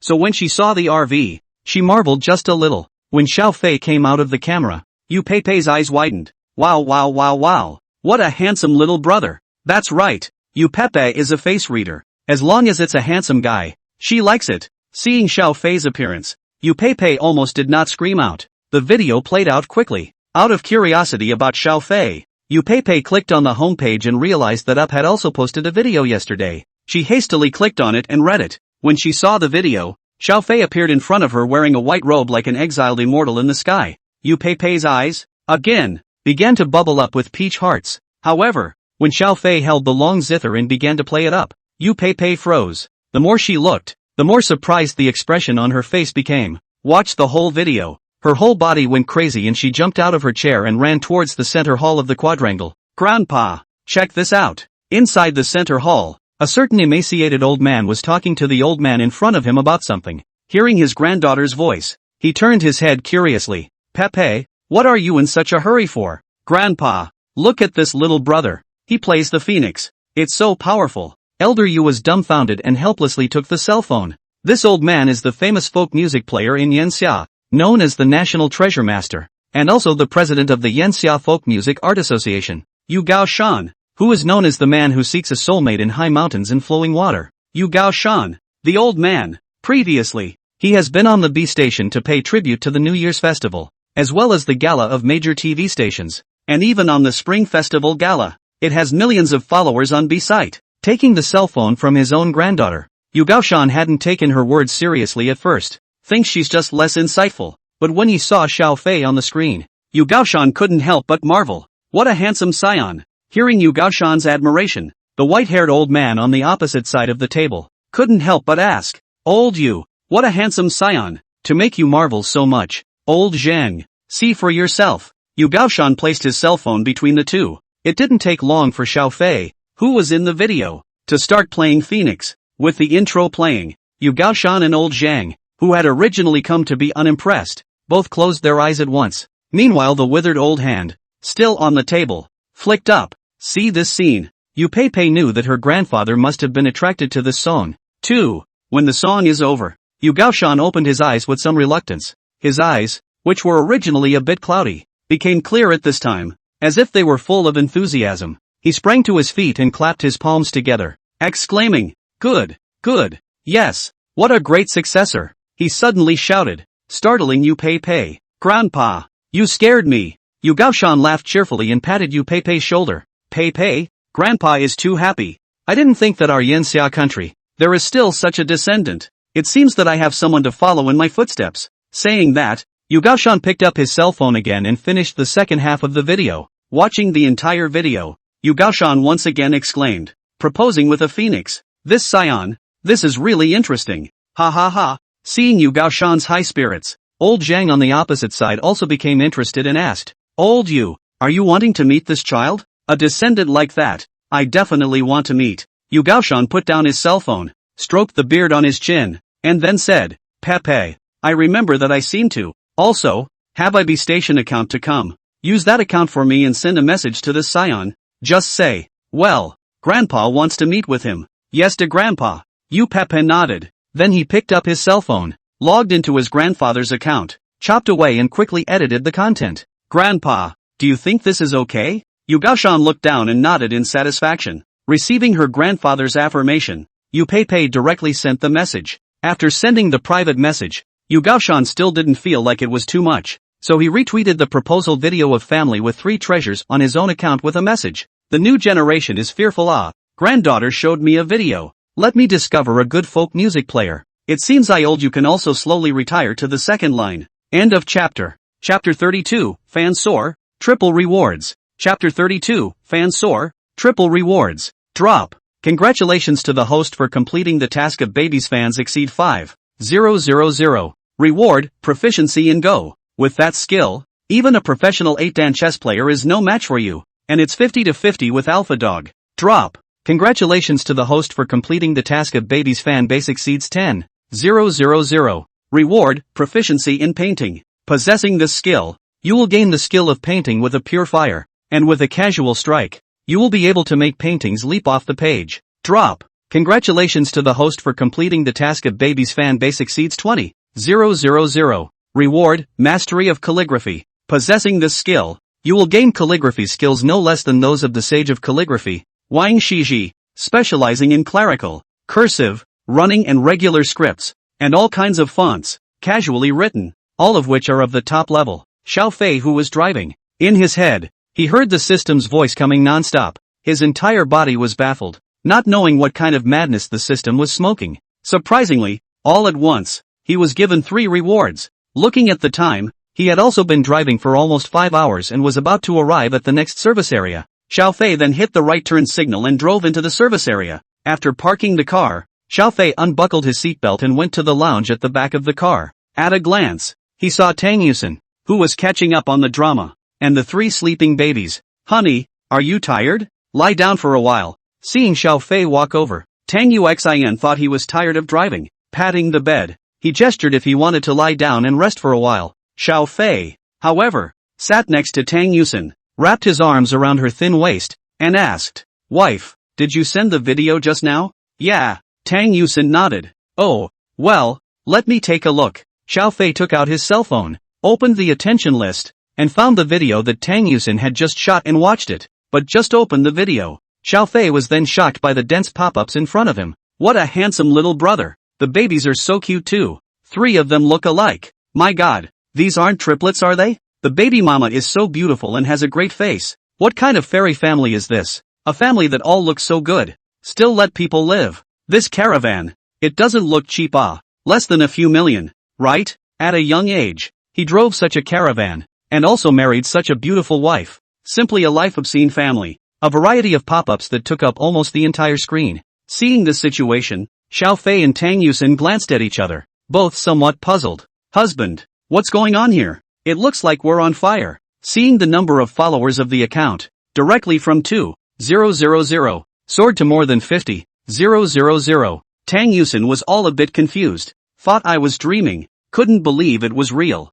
A: So when she saw the RV, she marveled just a little. When Xiao Fei came out of the camera, Yu Pei Pei's eyes widened. "Wow wow wow wow, what a handsome little brother." That's right, Yu Pei Pei is a face reader. As long as it's a handsome guy, she likes it. Seeing Xiao Fei's appearance, Yu Pei Pei almost did not scream out. The video played out quickly. Out of curiosity about Xiao Fei, Yu Pei Pei clicked on the homepage and realized that Up had also posted a video yesterday. She hastily clicked on it and read it. When she saw the video, Xiao Fei appeared in front of her wearing a white robe like an exiled immortal in the sky. Yu Pei Pei's eyes, again, began to bubble up with peach hearts. However, when Xiao Fei held the long zither and began to play it up, Yu Pei Pei froze. The more she looked, the more surprised the expression on her face became. Watch the whole video. Her whole body went crazy and she jumped out of her chair and ran towards the center hall of the quadrangle. "Grandpa, check this out." Inside the center hall, a certain emaciated old man was talking to the old man in front of him about something. Hearing his granddaughter's voice, he turned his head curiously. "Pepe, what are you in such a hurry for?" "Grandpa, look at this little brother. He plays the phoenix. It's so powerful." Elder Yu was dumbfounded and helplessly took the cell phone. This old man is the famous folk music player in Yanxia, known as the National Treasure Master, and also the president of the Yanxia Folk Music Art Association. Yu Gaoshan, who is known as the man who seeks a soulmate in high mountains and flowing water. Yu Gaoshan, the old man. Previously, he has been on the B station to pay tribute to the New Year's festival. as well as the gala of major TV stations, and even on the Spring Festival gala. It has millions of followers on B site. Taking the cell phone from his own granddaughter. Yu Gaoshan hadn't taken her words seriously at first, thinks she's just less insightful, but when he saw Xiao Fei on the screen, Yu Gaoshan couldn't help but marvel. What a handsome scion. Hearing Yu Gaoshan's admiration, the white-haired old man on the opposite side of the table couldn't help but ask, "Old Yu, what a handsome scion, to make you marvel so much, old Zhang, see for yourself." Yu Gaoshan placed his cell phone between the two. It didn't take long for Xiao Fei, who was in the video, to start playing Phoenix. With the intro playing, Yu Gaoshan and old Zhang, who had originally come to be unimpressed, both closed their eyes at once. Meanwhile the withered old hand, still on the table, flicked up. See this scene. Yu Pei knew that her grandfather must have been attracted to this song, too. When the song is over, Yu Gaoshan opened his eyes with some reluctance. His eyes, which were originally a bit cloudy, became clear at this time, as if they were full of enthusiasm. He sprang to his feet and clapped his palms together, exclaiming, "Good, good, yes, what a great successor," he suddenly shouted, startling Yu Pei. "Grandpa, you scared me." Yu Gaoshan laughed cheerfully and patted Yu Pei's shoulder. "Pei, Grandpa is too happy. I didn't think that our Yanxia country, there is still such a descendant. It seems that I have someone to follow in my footsteps." Saying that, Yu Gaoshan picked up his cell phone again and finished the second half of the video. Watching the entire video, Yu Gaoshan once again exclaimed, "Proposing with a phoenix. This scion, this is really interesting. Ha ha ha." Seeing Yu Gaoshan's high spirits, old Zhang on the opposite side also became interested and asked, "Old Yu, are you wanting to meet this child? A descendant like that, I definitely want to meet." Yu Gaoshan put down his cell phone, stroked the beard on his chin, and then said, "Pepe, I remember that I seem to. Also, have I B station account to come. Use that account for me and send a message to this scion. Just say, well, Grandpa wants to meet with him." "Yes to Grandpa." Yu Pepe nodded. Then he picked up his cell phone, logged into his grandfather's account, chopped away and quickly edited the content. "Grandpa, do you think this is okay?" Yu Gaoshan looked down and nodded in satisfaction. Receiving her grandfather's affirmation, Yu Pei directly sent the message. After sending the private message, Yu Gaoshan still didn't feel like it was too much, so he retweeted the proposal video of family with 3 treasures on his own account with a message. "The new generation is fearful. Granddaughter showed me a video. Let me discover a good folk music player. It seems I old you can also slowly retire to the second line." End of chapter. Chapter 32, Fan Soar, Triple Rewards. Chapter 32, Fan Soar, Triple Rewards. Drop. Congratulations to the host for completing the task of babies fans exceed 5,000. Reward, proficiency in Go. With that skill, even a professional 8-dan chess player is no match for you, and it's 50-50 with Alpha Dog. Drop. Congratulations to the host for completing the task of babies fan base exceeds 10,000. Reward, proficiency in painting. Possessing this skill, you will gain the skill of painting with a pure fire, and with a casual strike, you will be able to make paintings leap off the page. Drop. Congratulations to the host for completing the task of babies fan base exceeds 20,000. Reward, mastery of calligraphy. Possessing this skill, you will gain calligraphy skills no less than those of the sage of calligraphy, Wang Shiji, specializing in clerical, cursive, running and regular scripts, and all kinds of fonts, casually written, all of which are of the top level. Xiao Fei, who was driving, in his head, he heard the system's voice coming non-stop. His entire body was baffled, not knowing what kind of madness the system was smoking. Surprisingly, all at once, he was given 3 rewards. Looking at the time, he had also been driving for almost 5 hours and was about to arrive at the next service area. Xiao Fei then hit the right turn signal and drove into the service area. After parking the car, Xiao Fei unbuckled his seatbelt and went to the lounge at the back of the car. At a glance, he saw Tang Yusen, who was catching up on the drama, and the 3 sleeping babies. "Honey, are you tired? Lie down for a while." Seeing Xiao Fei walk over, Tang Yuxin thought he was tired of driving. Patting the bed, he gestured if he wanted to lie down and rest for a while. Xiao Fei, however, sat next to Tang Yusen, wrapped his arms around her thin waist, and asked, "Wife, did you send the video just now?" "Yeah." Tang Yusen nodded. "Oh, well, let me take a look." Xiao Fei took out his cell phone, opened the attention list, and found the video that Tang Yusen had just shot and watched it. But just opened the video, Xiao Fei was then shocked by the dense pop-ups in front of him. What a handsome little brother. The babies are so cute too. 3 of them look alike. My god, these aren't triplets, are they? The baby mama is so beautiful and has a great face. What kind of fairy family is this? A family that all looks so good. Still let people live. This caravan. It doesn't look cheap less than a few million, right? At a young age, he drove such a caravan, and also married such a beautiful wife. Simply a life obscene family. A variety of pop-ups that took up almost the entire screen. Seeing this situation, Xiao Fei and Tang Yusin glanced at each other, both somewhat puzzled. Husband, what's going on here? It looks like we're on fire. Seeing the number of followers of the account, directly from 2,000, soared to more than 50,000. Tang Yusin was all a bit confused. Thought I was dreaming, couldn't believe it was real.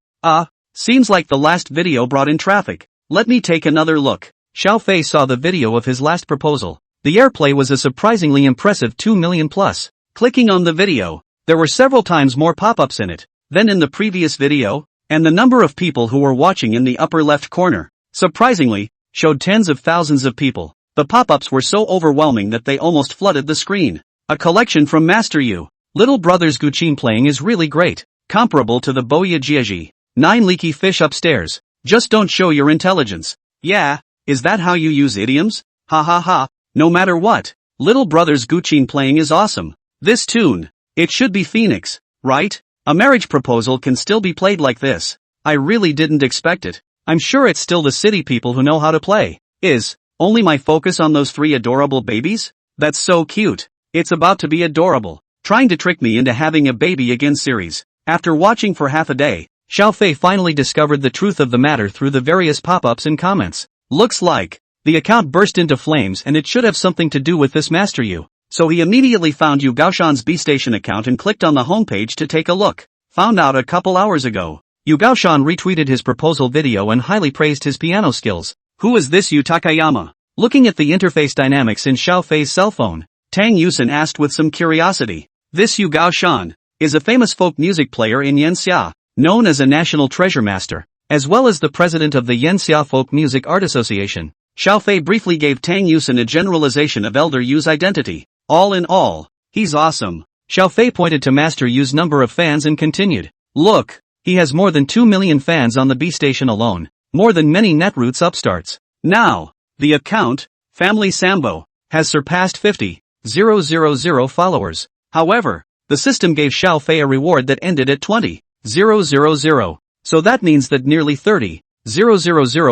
A: Seems like the last video brought in traffic. Let me take another look. Xiao Fei saw the video of his last proposal. The airplay was a surprisingly impressive 2 million plus. Clicking on the video, there were several times more pop-ups in it than in the previous video, and the number of people who were watching in the upper left corner, surprisingly, showed tens of thousands of people. The pop-ups were so overwhelming that they almost flooded the screen. A collection from Master Yu. Little Brother's Guqin playing is really great. Comparable to the Boya Jieji. 9 leaky fish upstairs. Just don't show your intelligence. Yeah, is that how you use idioms? Ha ha ha. No matter what, Little Brother's Guqin playing is awesome. This tune. It should be Phoenix, right? A marriage proposal can still be played like this. I really didn't expect it. I'm sure it's still the city people who know how to play. Is only my focus on those 3 adorable babies? That's so cute. It's about to be adorable. Trying to trick me into having a baby again series. After watching for half a day, Xiao Fei finally discovered the truth of the matter through the various pop-ups and comments. Looks like the account burst into flames and it should have something to do with this Master Yu. So he immediately found Yu Gaoshan's B-Station account and clicked on the homepage to take a look. Found out a couple hours ago. Yu Gaoshan retweeted his proposal video and highly praised his piano skills. Who is this Yu Takayama? Looking at the interface dynamics in Xiao Fei's cell phone, Tang Yusin asked with some curiosity. This Yu Gaoshan is a famous folk music player in Yanxia, known as a national treasure master, as well as the president of the Yanxia Folk Music Art Association. Xiao Fei briefly gave Tang Yusin a generalization of Elder Yu's identity. All in all, he's awesome. Xiao Fei pointed to Master Yu's number of fans and continued. Look, he has more than 2 million fans on the B-Station alone, more than many Netroots upstarts. Now, the account, Family Sambo, has surpassed 50,000 followers. However, the system gave Xiao Fei a reward that ended at 20,000. So that means that nearly 30,000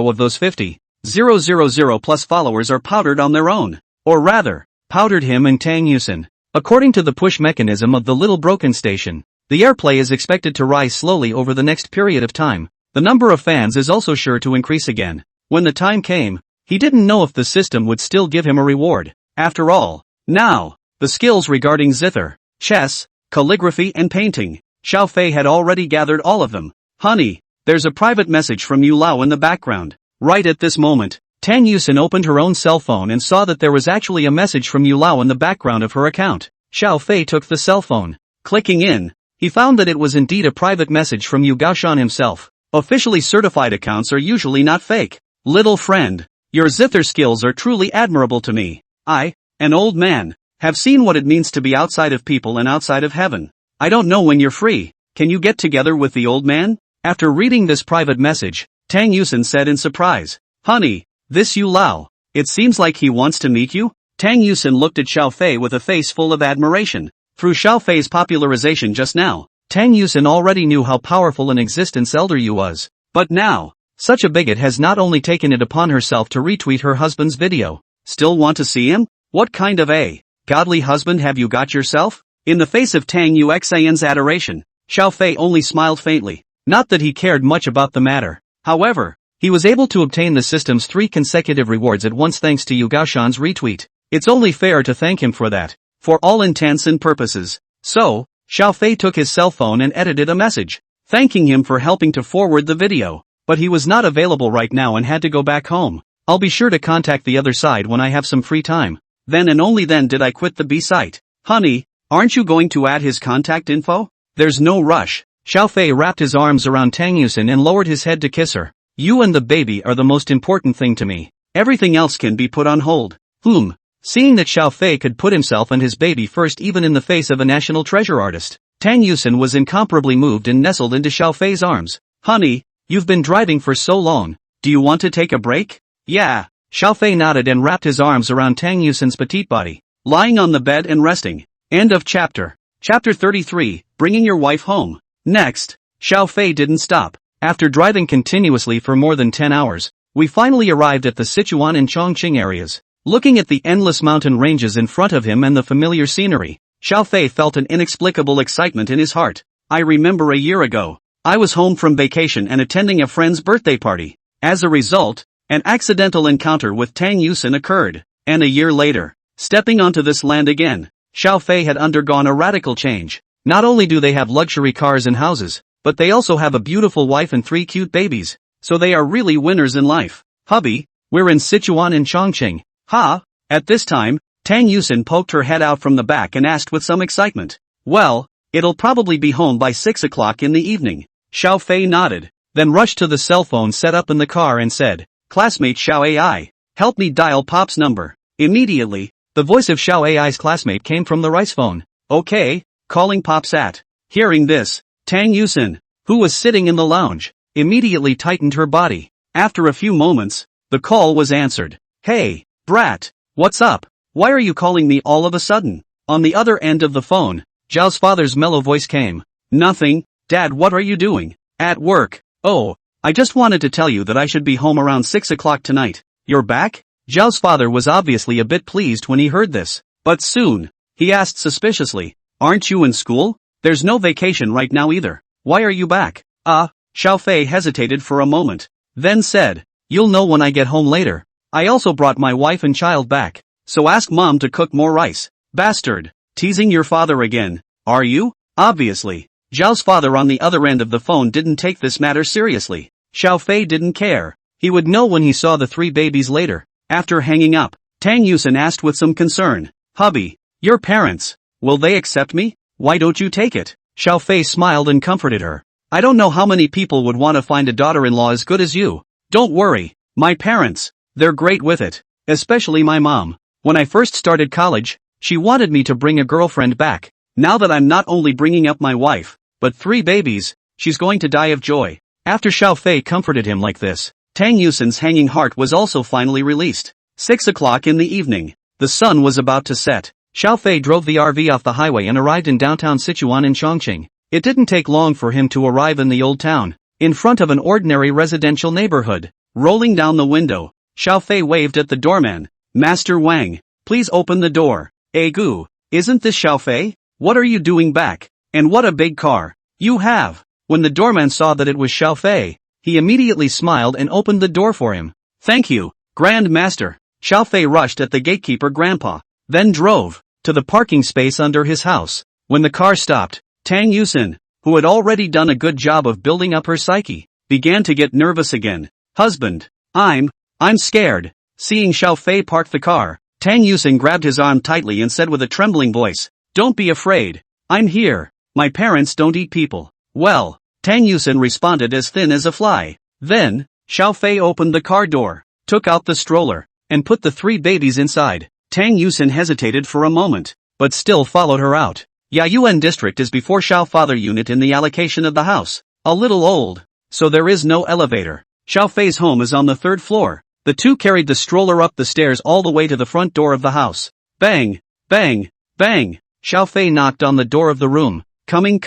A: of those 50,000 plus followers are powdered on their own. Or rather, powdered him and Tang Yusin. According to the push mechanism of the little broken station, the airplay is expected to rise slowly over the next period of time. The number of fans is also sure to increase again. When the time came, he didn't know if the system would still give him a reward. After all, now, the skills regarding zither, chess, calligraphy and painting, Xiao Fei had already gathered all of them. Honey, there's a private message from Yu Lao in the background. Right at this moment, Tang Yusin opened her own cell phone and saw that there was actually a message from Yu Lao in the background of her account. Xiao Fei took the cell phone. Clicking in, he found that it was indeed a private message from Yu Gaoshan himself. Officially certified accounts are usually not fake. Little friend, your zither skills are truly admirable to me. I, an old man, have seen what it means to be outside of people and outside of heaven. I don't know when you're free. Can you get together with the old man? After reading this private message, Tang Yusin said in surprise. Honey, this Yu Lao, it seems like he wants to meet you? Tang Yusin looked at Xiao Fei with a face full of admiration. Through Xiao Fei's popularization just now, Tang Yusin already knew how powerful an existence Elder Yu was. But now, such a bigot has not only taken it upon herself to retweet her husband's video. Still want to see him? What kind of a godly husband have you got yourself? In the face of Tang Yuxan's adoration, Xiao Fei only smiled faintly. Not that he cared much about the matter. However, he was able to obtain the system's 3 consecutive rewards at once thanks to Yu Gaoshan's retweet. It's only fair to thank him for that, for all intents and purposes. So, Xiao Fei took his cell phone and edited a message, thanking him for helping to forward the video. But he was not available right now and had to go back home. I'll be sure to contact the other side when I have some free time. Then and only then did I quit the B site. Honey, aren't you going to add his contact info? There's no rush. Xiao Fei wrapped his arms around Tang Yusin and lowered his head to kiss her. You and the baby are the most important thing to me. Everything else can be put on hold. Seeing that Xiao Fei could put himself and his baby first even in the face of a national treasure artist, Tang Yusin was incomparably moved and nestled into Xiao Fei's arms. Honey, You've been driving for so long, do you want to take a break? Yeah. Xiaofei nodded and wrapped his arms around Tang Yusin's petite body, lying on the bed and resting. End of chapter. Chapter 33, Bringing Your Wife Home. Next, Xiaofei didn't stop. After driving continuously for more than 10 hours, we finally arrived at the Sichuan and Chongqing areas. Looking at the endless mountain ranges in front of him and the familiar scenery, Xiaofei felt an inexplicable excitement in his heart. I remember a year ago, I was home from vacation and attending a friend's birthday party. As a result, an accidental encounter with Tang Yusin occurred, and a year later, stepping onto this land again, Xiaofei had undergone a radical change. Not only do they have luxury cars and houses, but they also have a beautiful wife and 3 cute babies, so they are really winners in life. Hubby, we're in Sichuan and Chongqing. Ha! At this time, Tang Yusin poked her head out from the back and asked with some excitement. Well, it'll probably be home by 6 o'clock in the evening. Xiaofei nodded, then rushed to the cell phone set up in the car and said, Classmate Xiao AI, help me dial Pop's number. Immediately, the voice of Xiao AI's classmate came from the rice phone. Okay, calling Pop's at. Hearing this, Tang Yusin, who was sitting in the lounge, immediately tightened her body. After a few moments, the call was answered. Hey, brat, what's up? Why are you calling me all of a sudden? On the other end of the phone, Zhao's father's mellow voice came. Nothing, Dad, what are you doing? At work. Oh, I just wanted to tell you that I should be home around 6 o'clock tonight. You're back? Zhao's father was obviously a bit pleased when he heard this. But soon, he asked suspiciously, aren't you in school? There's no vacation right now either. Why are you back? Xiaofei hesitated for a moment, then said, you'll know when I get home later. I also brought my wife and child back, so ask Mom to cook more rice. Bastard, teasing your father again, are you? Obviously, Zhao's father on the other end of the phone didn't take this matter seriously. Xiaofei didn't care. He would know when he saw the 3 babies later. After hanging up, Tang Yusin asked with some concern, Hubby, your parents, will they accept me? Why don't you take it? Xiaofei smiled and comforted her. I don't know how many people would want to find a daughter-in-law as good as you. Don't worry, my parents, they're great with it, especially my mom. When I first started college, she wanted me to bring a girlfriend back. Now that I'm not only bringing up my wife, but 3 babies, she's going to die of joy. After Xiaofei comforted him like this, Tang Yusin's hanging heart was also finally released. 6 o'clock in the evening, the sun was about to set. Xiaofei drove the RV off the highway and arrived in downtown Sichuan in Chongqing. It didn't take long for him to arrive in the old town, in front of an ordinary residential neighborhood. Rolling down the window, Xiaofei waved at the doorman. Master Wang, please open the door. Gu, isn't this Xiaofei? What are you doing back? And what a big car you have. When the doorman saw that it was Xiaofei, he immediately smiled and opened the door for him. Thank you, Grand Master. Xiaofei rushed at the gatekeeper grandpa, then drove to the parking space under his house. When the car stopped, Tang Yusin, who had already done a good job of building up her psyche, began to get nervous again. Husband, I'm scared. Seeing Xiaofei park the car, Tang Yusin grabbed his arm tightly and said with a trembling voice, don't be afraid. I'm here. My parents don't eat people. Well, Tang Yusin responded as thin as a fly. Then, Xiaofei opened the car door, took out the stroller, and put the 3 babies inside. Tang Yusin hesitated for a moment, but still followed her out. Yayuan district is before Xiao Father unit in the allocation of the house. A little old, so there is no elevator. Xiaofei's home is on the 3rd floor. The 2 carried the stroller up the stairs all the way to the front door of the house. Bang, bang, bang. Xiaofei knocked on the door of the room. Coming.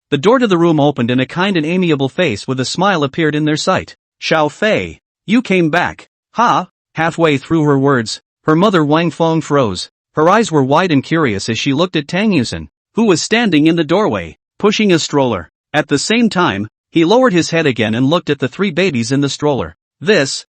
A: The door to the room opened and a kind and amiable face with a smile appeared in their sight. Xiaofei, you came back. Ha! Halfway through her words, her mother Wang Feng froze. Her eyes were wide and curious as she looked at Tang Yusin, who was standing in the doorway, pushing a stroller. At the same time, he lowered his head again and looked at the 3 babies in the stroller. This.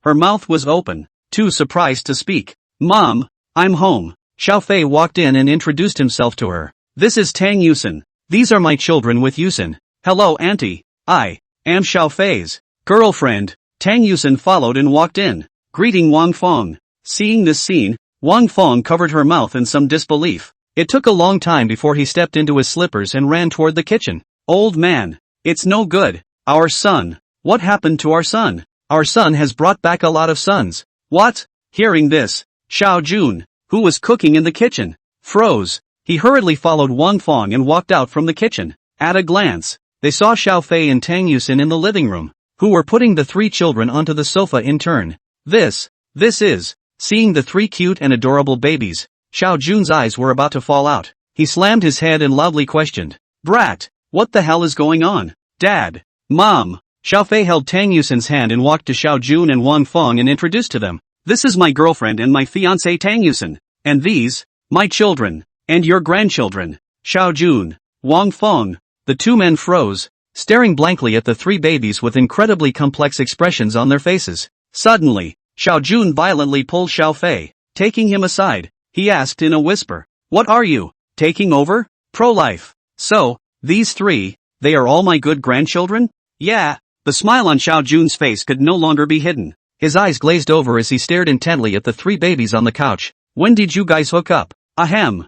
A: Her mouth was open, too surprised to speak. Mom, I'm home. Xiaofei walked in and introduced himself to her. This is Tang Yusin. These are my children with Yusin. Hello auntie. I am Xiaofei's girlfriend. Tang Yusin followed and walked in, greeting Wang Feng. Seeing this scene, Wang Feng covered her mouth in some disbelief. It took a long time before he stepped into his slippers and ran toward the kitchen. Old man, it's no good. Our son. What happened to our son? Our son has brought back a lot of sons. What? Hearing this, Xiao Jun, who was cooking in the kitchen, froze. He hurriedly followed Wang Feng and walked out from the kitchen. At a glance, they saw Xiao Fei and Tang Yusin in the living room, who were putting the 3 children onto the sofa in turn. This is. Seeing the 3 cute and adorable babies, Xiao Jun's eyes were about to fall out. He slammed his head and loudly questioned, "Brat, what the hell is going on? Dad, Mom." Xiao Fei held Tang Yusin's hand and walked to Xiao Jun and Wang Feng and introduced to them. "This is my girlfriend and my fiancé Tang Yusin. And these, my children, and your grandchildren." Xiao Jun, Wang Feng. The 2 men froze, staring blankly at the 3 babies with incredibly complex expressions on their faces. Suddenly, Xiao Jun violently pulled Xiao Fei. Taking him aside, he asked in a whisper, "What are you, taking over? Pro-life. So, these 3, they are all my good grandchildren?" "Yeah." The smile on Xiao Jun's face could no longer be hidden. His eyes glazed over as he stared intently at the 3 babies on the couch. "When did you guys hook up?" "Ahem.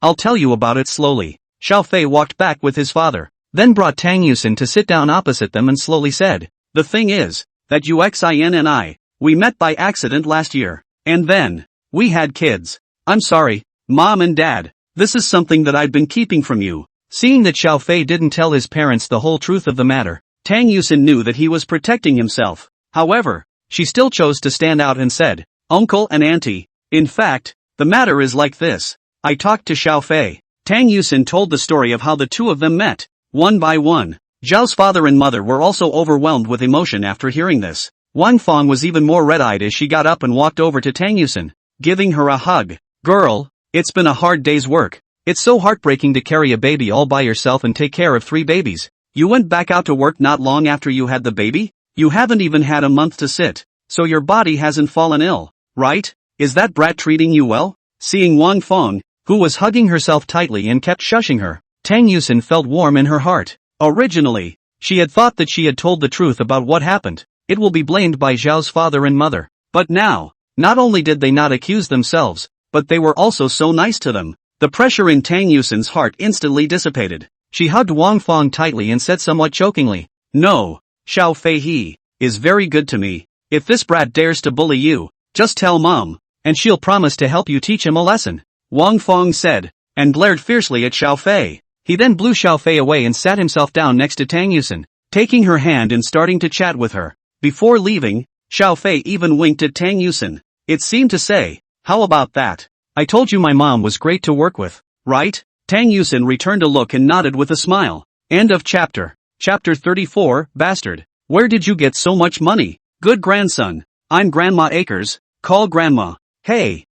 A: I'll tell you about it slowly." Xiao Fei walked back with his father, then brought Tang Yusin to sit down opposite them and slowly said, "The thing is, that Uxin and I, we met by accident last year, and then, we had kids. I'm sorry, Mom and Dad, this is something that I've been keeping from you." Seeing that Xiao Fei didn't tell his parents the whole truth of the matter, Tang Yusin knew that he was protecting himself. However, she still chose to stand out and said, "Uncle and Auntie, in fact, the matter is like this. I talked to Xiao Fei." Tang Yusin told the story of how the 2 of them met. One by one, Zhao's father and mother were also overwhelmed with emotion after hearing this. Wang Feng was even more red-eyed as she got up and walked over to Tang Yusin, giving her a hug. "Girl, it's been a hard day's work. It's so heartbreaking to carry a baby all by yourself and take care of 3 babies. You went back out to work not long after you had the baby? You haven't even had a month to sit, so your body hasn't fallen ill, right? Is that brat treating you well?" Seeing Wang Feng, who was hugging herself tightly and kept shushing her, Tang Yusin felt warm in her heart. Originally, she had thought that she had told the truth about what happened. It will be blamed by Zhao's father and mother. But now, not only did they not accuse themselves, but they were also so nice to them. The pressure in Tang Yusin's heart instantly dissipated. She hugged Wang Feng tightly and said somewhat chokingly, "No, Xiao Fei, he is very good to me. If this brat dares to bully you, just tell Mom, and she'll promise to help you teach him a lesson." Wang Feng said, and glared fiercely at Xiao Fei. He then blew Xiao Fei away and sat himself down next to Tang Yusin, taking her hand and starting to chat with her. Before leaving, Xiao Fei even winked at Tang Yusin. It seemed to say, "How about that? I told you my mom was great to work with, right?" Tang Yusin returned a look and nodded with a smile. End of chapter. Chapter 34, Bastard. Where did you get so much money? Good grandson. I'm Grandma Akers, call Grandma. Hey.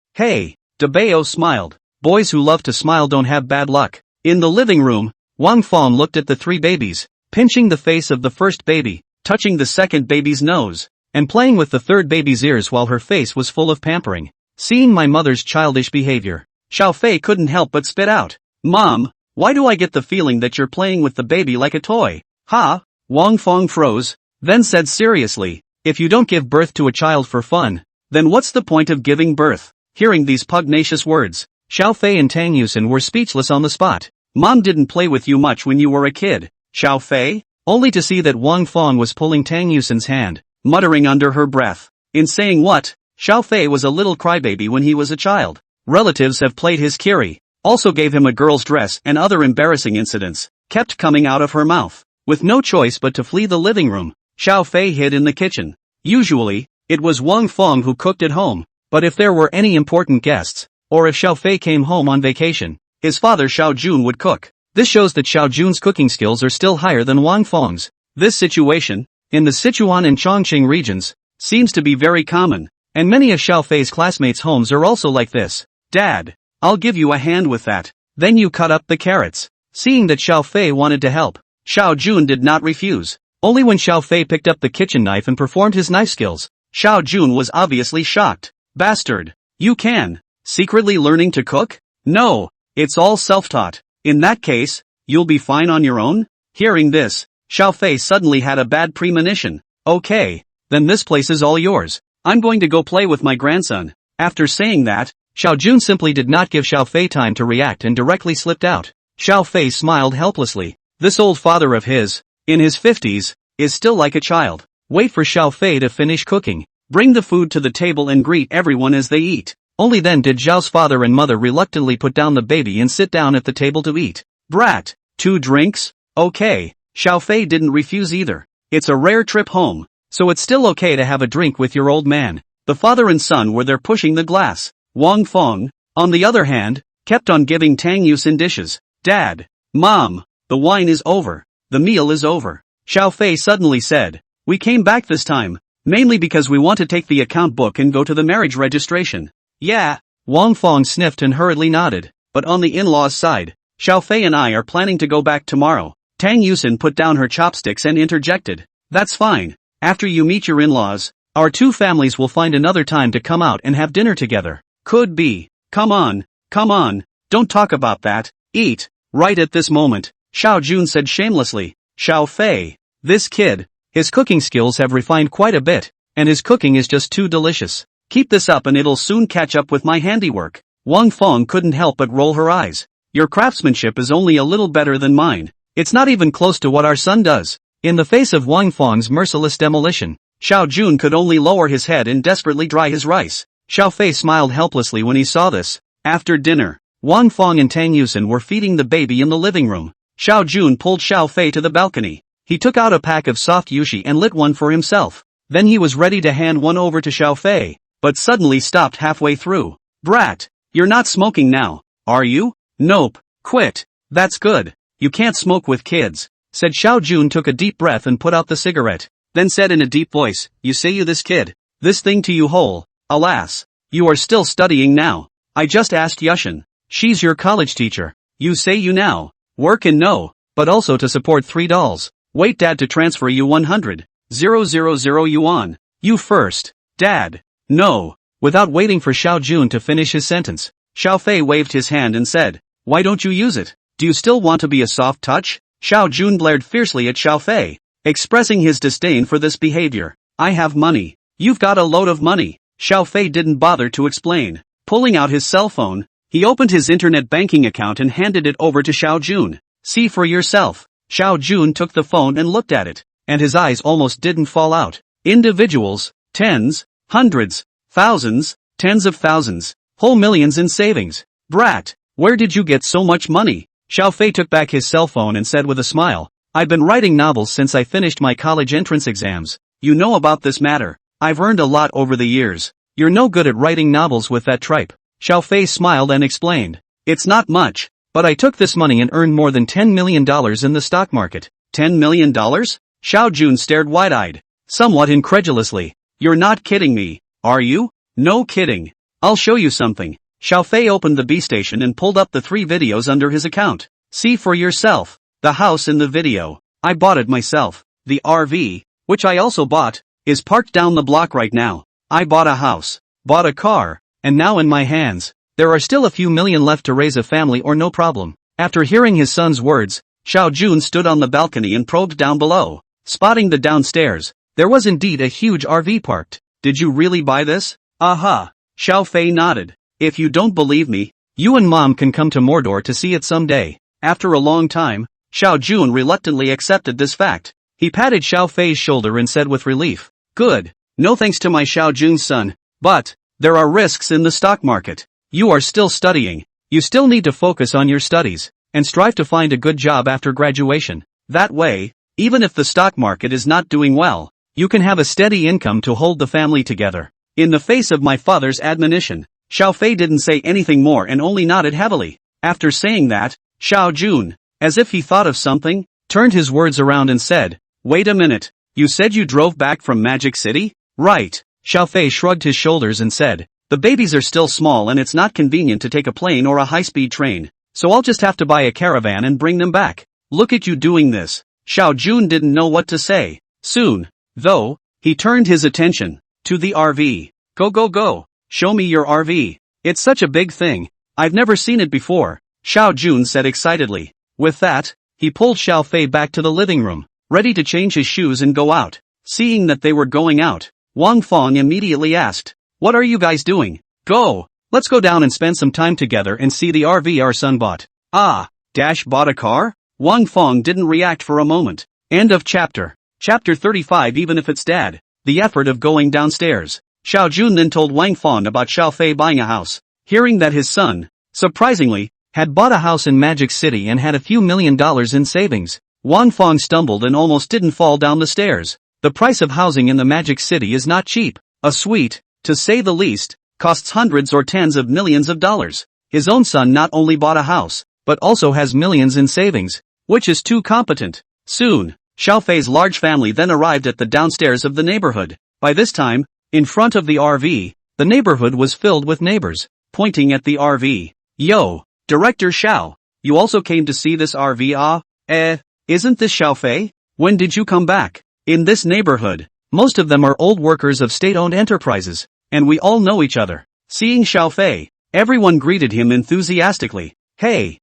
A: DeBeo smiled. Boys who love to smile don't have bad luck. In the living room, Wang Feng looked at the 3 babies, pinching the face of the first baby, touching the second baby's nose, and playing with the third baby's ears while her face was full of pampering. Seeing my mother's childish behavior, Xiao Fei couldn't help but spit out, "Mom, why do I get the feeling that you're playing with the baby like a toy?" "Ha?" Wang Feng froze, then said seriously, "If you don't give birth to a child for fun, then what's the point of giving birth?" Hearing these pugnacious words, Xiao Fei and Tang Yusin were speechless on the spot. "Mom didn't play with you much when you were a kid, Xiao Fei?" Only to see that Wang Feng was pulling Tang Yusin's hand, muttering under her breath. In saying what, Xiao Fei was a little crybaby when he was a child. Relatives have played his kiri, also gave him a girl's dress, and other embarrassing incidents kept coming out of her mouth. With no choice but to flee the living room, Xiao Fei hid in the kitchen. Usually, it was Wang Feng who cooked at home, but if there were any important guests, or if Xiao Fei came home on vacation, his father Xiao Jun would cook. This shows that Xiao Jun's cooking skills are still higher than Wang Feng's. This situation, in the Sichuan and Chongqing regions, seems to be very common, and many of Xiao Fei's classmates' homes are also like this. "Dad, I'll give you a hand with that. Then you cut up the carrots." Seeing that Xiao Fei wanted to help, Xiao Jun did not refuse. Only when Xiao Fei picked up the kitchen knife and performed his knife skills, Xiao Jun was obviously shocked. "Bastard, you can secretly learning to cook? No, it's all self-taught. In that case, you'll be fine on your own?" Hearing this, Xiao Fei suddenly had a bad premonition. "Okay, then this place is all yours. I'm going to go play with my grandson." After saying that, Xiao Jun simply did not give Xiao Fei time to react and directly slipped out. Xiao Fei smiled helplessly. This old father of his, in his 50s, is still like a child. Wait for Xiao Fei to finish cooking, bring the food to the table and greet everyone as they eat. Only then did Zhao's father and mother reluctantly put down the baby and sit down at the table to eat. "Brat, 2 drinks? Okay, Xiao Fei didn't refuse either. It's a rare trip home, so it's still okay to have a drink with your old man. The father and son were there pushing the glass. Wang Feng, on the other hand, kept on giving Tang Yusin dishes. Dad, Mom, the wine is over. The meal is over. Xiao Fei suddenly said. We came back this time, mainly because we want to take the account book and go to the marriage registration. Yeah. Wang Feng sniffed and hurriedly nodded. But on the in-laws' side, Xiao Fei and I are planning to go back tomorrow. Tang Yusin put down her chopsticks and interjected. That's fine. After you meet your in-laws, our two families will find another time to come out and have dinner together. Could be. Come on, don't talk about that. Eat. Right at this moment, Xiao Jun said shamelessly. Xiao Fei, this kid, his cooking skills have refined quite a bit, and his cooking is just too delicious. Keep this up and it'll soon catch up with my handiwork. Wang Feng couldn't help but roll her eyes. Your craftsmanship is only a little better than mine. It's not even close to what our son does. In the face of Wang Feng's merciless demolition, Xiao Jun could only lower his head and desperately dry his rice. Xiao Fei smiled helplessly when he saw this. After dinner, Wang Feng and Tang Yusin were feeding the baby in the living room. Xiao Jun pulled Xiao Fei to the balcony. He took out a pack of soft yushi and lit one for himself. Then he was ready to hand one over to Xiao Fei, but suddenly stopped halfway through. Brat, you're not smoking now, are you? Nope, quit. That's good. You can't smoke with kids, said Xiao Jun. Took a deep breath and put out the cigarette, then said in a deep voice, you say you this kid, this thing to you whole, alas, you are still studying now. I just asked Yushin. She's your college teacher. You say you now, work and no, but also to support 3 dolls. Wait dad to transfer you 100,000 yuan. You first. Dad. No. Without waiting for Xiao Jun to finish his sentence, Xiao Fei waved his hand and said, why don't you use it? Do you still want to be a soft touch? Xiao Jun glared fiercely at Xiao Fei, expressing his disdain for this behavior. I have money. You've got a load of money. Xiao Fei didn't bother to explain. Pulling out his cell phone, he opened his internet banking account and handed it over to Xiao Jun. See for yourself. Xiao Jun took the phone and looked at it, and his eyes almost didn't fall out. Individuals, tens, hundreds, thousands, tens of thousands, whole millions in savings. Brat, where did you get so much money? Xiao Fei took back his cell phone and said with a smile, I've been writing novels since I finished my college entrance exams. You know about this matter. I've earned a lot over the years. You're no good at writing novels with that tripe. Xiao Fei smiled and explained. It's not much, but I took this money and earned more than $10 million in the stock market. $10 million? Xiao Jun stared wide-eyed, somewhat incredulously. You're not kidding me, are you? No kidding. I'll show you something. Xiao Fei opened the B station and pulled up the 3 videos under his account. See for yourself. The house in the video. I bought it myself. The RV, which I also bought, is parked down the block right now. I bought a house, bought a car, and now in my hands, there are still a few million left to raise a family or no problem. After hearing his son's words, Xiao Jun stood on the balcony and probed down below. Spotting the downstairs, there was indeed a huge RV parked. Did you really buy this? Aha. Xiao Fei nodded. If you don't believe me, you and Mom can come to Mordor to see it someday. After a long time, Xiao Jun reluctantly accepted this fact. He patted Xiao Fei's shoulder and said with relief, good. No thanks to my Xiao Jun's son. But, there are risks in the stock market. You are still studying. You still need to focus on your studies, and strive to find a good job after graduation. That way, even if the stock market is not doing well, you can have a steady income to hold the family together. In the face of my father's admonition, Xiao Fei didn't say anything more and only nodded heavily. After saying that, Xiao Jun, as if he thought of something, turned his words around and said, wait a minute, you said you drove back from Magic City? Right. Xiao Fei shrugged his shoulders and said, the babies are still small and it's not convenient to take a plane or a high-speed train, so I'll just have to buy a caravan and bring them back. Look at you doing this. Xiao Jun didn't know what to say. Soon, though, he turned his attention to the RV. Go. Show me your RV. It's such a big thing. I've never seen it before, Xiao Jun said excitedly. With that, he pulled Xiao Fei back to the living room, ready to change his shoes and go out. Seeing that they were going out, Wang Feng immediately asked, what are you guys doing? Go. Let's go down and spend some time together and see the RV our son bought. Bought a car? Wang Feng didn't react for a moment. End of chapter. Chapter 35. Even if it's dad. The effort of going downstairs. Xiao Jun then told Wang Feng about Xiao Fei buying a house. Hearing that his son, surprisingly, had bought a house in Magic City and had a few $1 million in savings, Wang Fong stumbled and almost didn't fall down the stairs. The price of housing in the Magic City is not cheap. A suite, to say the least, costs hundreds or tens of millions of dollars. His own son not only bought a house, but also has millions in savings, which is too competent. Soon, Xiaofei's large family then arrived at the downstairs of the neighborhood. By this time, in front of the RV, the neighborhood was filled with neighbors, pointing at the RV. Yo, Director Xiao, you also came to see this RV? Isn't this Xiaofei? When did you come back? In this neighborhood, most of them are old workers of state-owned enterprises, and we all know each other. Seeing Xiaofei, everyone greeted him enthusiastically. Hey,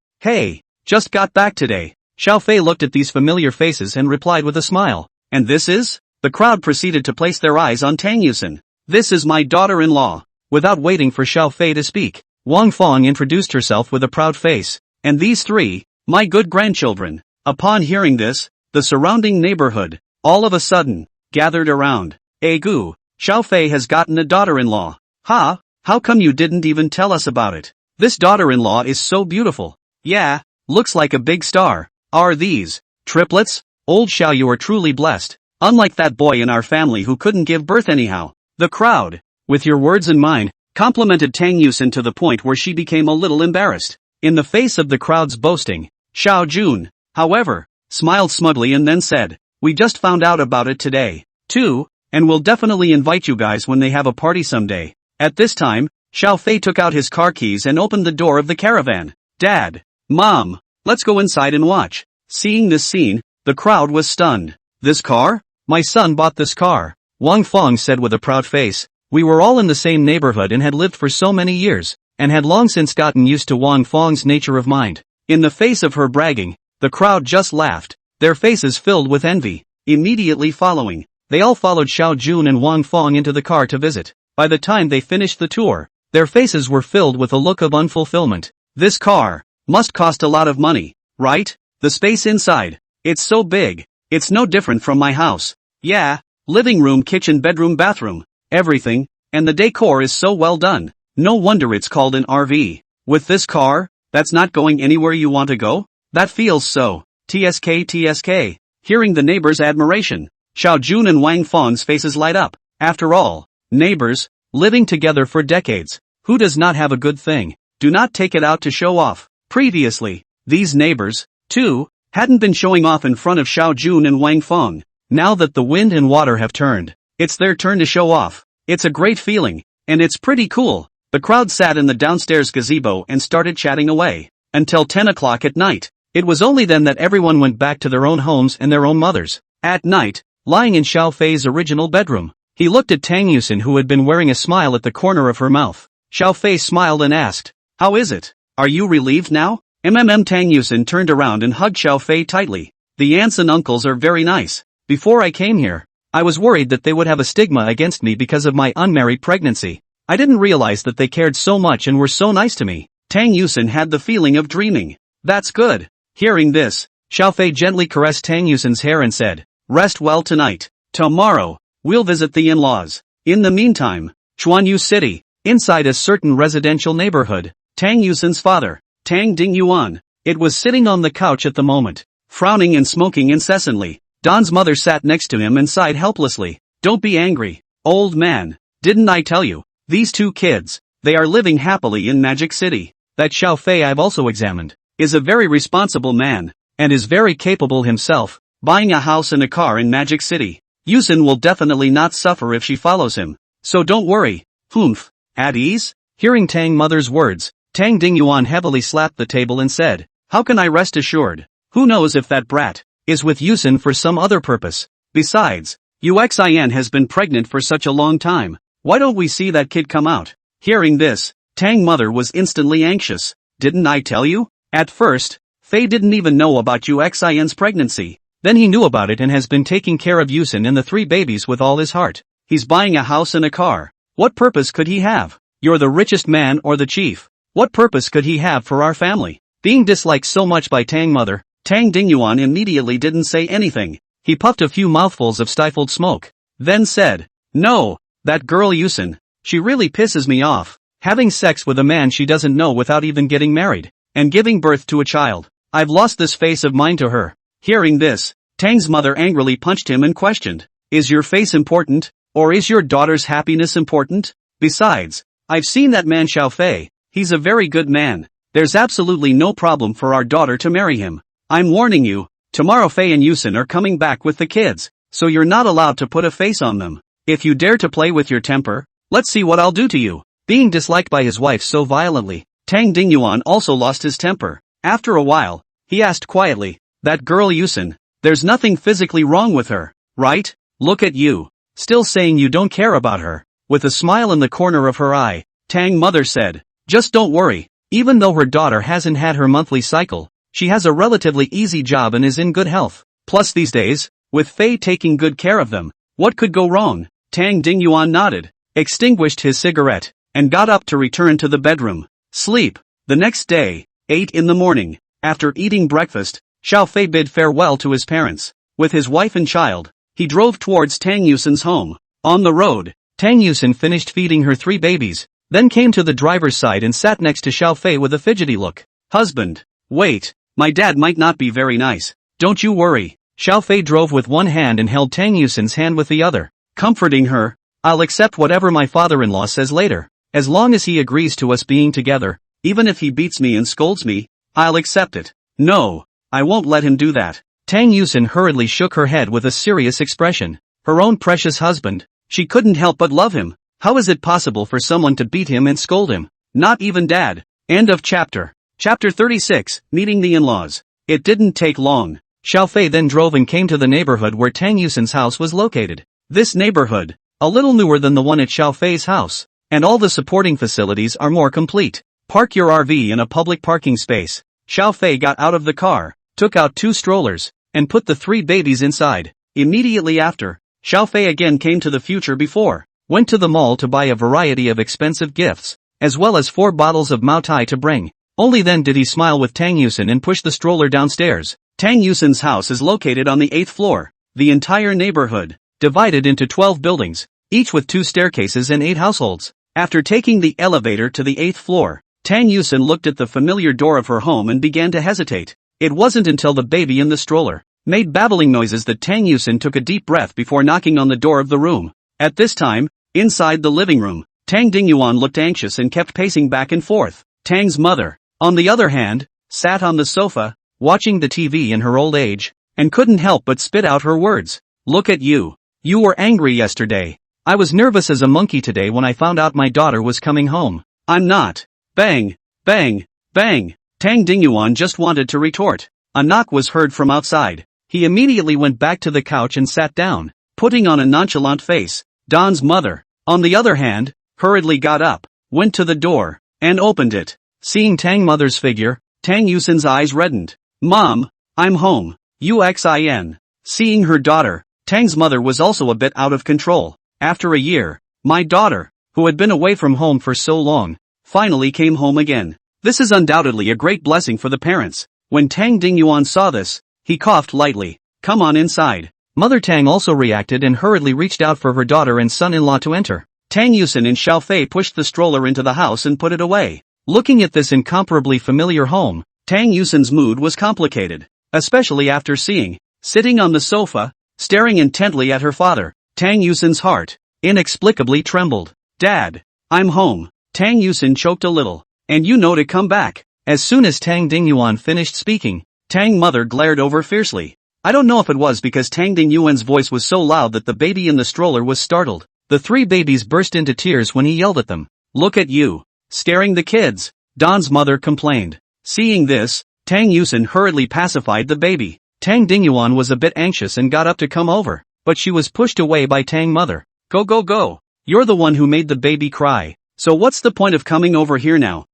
A: just got back today. Xiaofei looked at these familiar faces and replied with a smile. And this is? The crowd proceeded to place their eyes on Tang Yusin. This is my daughter-in-law. Without waiting for Xiaofei to speak, Wang Fong introduced herself with a proud face. And these three, my good grandchildren. Upon hearing this, the surrounding neighborhood, all of a sudden, gathered around. Gu, Xiaofei has gotten a daughter-in-law. Ha, how come you didn't even tell us about it? This daughter-in-law is so beautiful. Yeah, looks like a big star. Are these triplets? Old Xiao, you are truly blessed. Unlike that boy in our family who couldn't give birth anyhow. The crowd, with your words in mind, complimented Tang Yusin to the point where she became a little embarrassed. In the face of the crowd's boasting, Xiao Jun, however, smiled smugly and then said, we just found out about it today, too, and we'll definitely invite you guys when they have a party someday. At this time, Xiaofei took out his car keys and opened the door of the caravan. Dad, Mom, let's go inside and watch. Seeing this scene, the crowd was stunned. This car? My son bought this car, Wang Fong said with a proud face. We were all in the same neighborhood and had lived for so many years, and had long since gotten used to Wang Fong's nature of mind. In the face of her bragging, the crowd just laughed, their faces filled with envy. Immediately following, they all followed Xiao Jun and Wang Fong into the car to visit. By the time they finished the tour, their faces were filled with a look of unfulfillment. This car must cost a lot of money, right? The space inside, it's so big, it's no different from my house. Yeah, living room, kitchen, bedroom, bathroom, everything, and the decor is so well done. No wonder it's called an RV. With this car, that's not going anywhere you want to go? That feels so. TSK. Hearing the neighbors' admiration, Xiao Jun and Wang Fong's faces light up. After all, neighbors, living together for decades, who does not have a good thing? Do not take it out to show off. Previously, these neighbors, too, hadn't been showing off in front of Xiao Jun and Wang Fong. Now that the wind and water have turned, it's their turn to show off. It's a great feeling, and it's pretty cool. The crowd sat in the downstairs gazebo and started chatting away, until 10 o'clock at night. It was only then that everyone went back to their own homes and their own mothers. At night, lying in Xiaofei's original bedroom, he looked at Tang Yusin, who had been wearing a smile at the corner of her mouth. Xiaofei smiled and asked, how is it? Are you relieved now? Tang Yusin turned around and hugged Xiaofei tightly. The aunts and uncles are very nice. Before I came here, I was worried that they would have a stigma against me because of my unmarried pregnancy. I didn't realize that they cared so much and were so nice to me. Tang Yusin had the feeling of dreaming. That's good. Hearing this, Xiaofei gently caressed Tang Yusin's hair and said, rest well tonight. Tomorrow, we'll visit the in-laws. In the meantime, Chuanyu City, inside a certain residential neighborhood, Tang Yusin's father, Tang Dingyuan, it was sitting on the couch at the moment, frowning and smoking incessantly. Don's mother sat next to him and sighed helplessly. Don't be angry, old man. Didn't I tell you? These two kids, they are living happily in Magic City. That Xiaofei I've also examined, is a very responsible man, and is very capable himself, buying a house and a car in Magic City. Yusin will definitely not suffer if she follows him. So don't worry. Humph. At ease? Hearing Tang mother's words, Tang Dingyuan heavily slapped the table and said, how can I rest assured? Who knows if that brat is with Yusin for some other purpose? Besides, Uxin has been pregnant for such a long time. Why don't we see that kid come out? Hearing this, Tang mother was instantly anxious. Didn't I tell you? At first, Fei didn't even know about Uxin's pregnancy. Then he knew about it and has been taking care of Yusin and the three babies with all his heart. He's buying a house and a car. What purpose could he have? You're the richest man or the chief. What purpose could he have for our family? Being disliked so much by Tang mother, Tang Dingyuan immediately didn't say anything. He puffed a few mouthfuls of stifled smoke, then said, no, that girl Yusin, she really pisses me off. Having sex with a man she doesn't know without even getting married, and giving birth to a child. I've lost this face of mine to her. Hearing this, Tang's mother angrily punched him and questioned, "Is your face important, or is your daughter's happiness important? Besides, I've seen that man Xiao Fei, he's a very good man. There's absolutely no problem for our daughter to marry him. I'm warning you, tomorrow Fei and Yusin are coming back with the kids, so you're not allowed to put a face on them. If you dare to play with your temper, let's see what I'll do to you." Being disliked by his wife so violently, Tang Dingyuan also lost his temper. After a while, he asked quietly, "That girl Yusin, there's nothing physically wrong with her, right? Look at you, still saying you don't care about her." With a smile in the corner of her eye, Tang mother said, "Just don't worry, even though her daughter hasn't had her monthly cycle, she has a relatively easy job and is in good health. Plus these days, with Fei taking good care of them, what could go wrong?" Tang Dingyuan nodded, extinguished his cigarette, and got up to return to the bedroom. Sleep. The next day, 8 in the morning, after eating breakfast, Xiao Fei bid farewell to his parents. With his wife and child, he drove towards Tang Yusin's home. On the road, Tang Yusin finished feeding her 3 babies, then came to the driver's side and sat next to Xiao Fei with a fidgety look. "Husband, wait, my dad might not be very nice. Don't you worry." Xiao Fei drove with one hand and held Tang Yusin's hand with the other, comforting her. "I'll accept whatever my father-in-law says later. As long as he agrees to us being together, even if he beats me and scolds me, I'll accept it." "No, I won't let him do that." Tang Yusin hurriedly shook her head with a serious expression. Her own precious husband, she couldn't help but love him. How is it possible for someone to beat him and scold him? Not even dad. End of chapter. Chapter 36, Meeting the In-Laws. It didn't take long. Xiao Fei then drove and came to the neighborhood where Tang Yusin's house was located. This neighborhood, a little newer than the one at Xiao Fei's house, and all the supporting facilities are more complete. Park your RV in a public parking space. Xiao Fei got out of the car, took out 2 strollers, and put the 3 babies inside. Immediately after, Xiao Fei again came to the future before, went to the mall to buy a variety of expensive gifts, as well as 4 bottles of Mao Tai to bring. Only then did he smile with Tang Yusin and push the stroller downstairs. Tang Yusin's house is located on the 8th floor. The entire neighborhood, divided into 12 buildings, each with 2 staircases and 8 households. After taking the elevator to the 8th floor, Tang Yusin looked at the familiar door of her home and began to hesitate. It wasn't until the baby in the stroller made babbling noises that Tang Yusin took a deep breath before knocking on the door of the room. At this time, inside the living room, Tang Dingyuan looked anxious and kept pacing back and forth. Tang's mother, on the other hand, sat on the sofa, watching the TV in her old age, and couldn't help but spit out her words. "Look at you. You were angry yesterday. I was nervous as a monkey today when I found out my daughter was coming home." "I'm not." Bang, bang, bang. Tang Dingyuan just wanted to retort. A knock was heard from outside. He immediately went back to the couch and sat down, putting on a nonchalant face. Don's mother, on the other hand, hurriedly got up, went to the door, and opened it. Seeing Tang mother's figure, Tang Yusin's eyes reddened. "Mom, I'm home. UXIN. Seeing her daughter, Tang's mother was also a bit out of control. After a year, my daughter, who had been away from home for so long, finally came home again. This is undoubtedly a great blessing for the parents." When Tang Dingyuan saw this, he coughed lightly. "Come on inside." Mother Tang also reacted and hurriedly reached out for her daughter and son-in-law to enter. Tang Yusin and Xiao Fei pushed the stroller into the house and put it away. Looking at this incomparably familiar home, Tang Yusin's mood was complicated, especially after seeing, sitting on the sofa, staring intently at her father. Tang Yusin's heart inexplicably trembled. "Dad, I'm home." Tang Yusin choked a little. "And you know to come back." As soon as Tang Dingyuan finished speaking, Tang mother glared over fiercely. I don't know if it was because Tang Dingyuan's voice was so loud that the baby in the stroller was startled. The 3 babies burst into tears when he yelled at them. "Look at you, scaring the kids," Don's mother complained. Seeing this, Tang Yusin hurriedly pacified the baby. Tang Dingyuan was a bit anxious and got up to come over, but she was pushed away by Tang mother. Go go go. You're the one who made the baby cry. So what's the point of coming over here now?"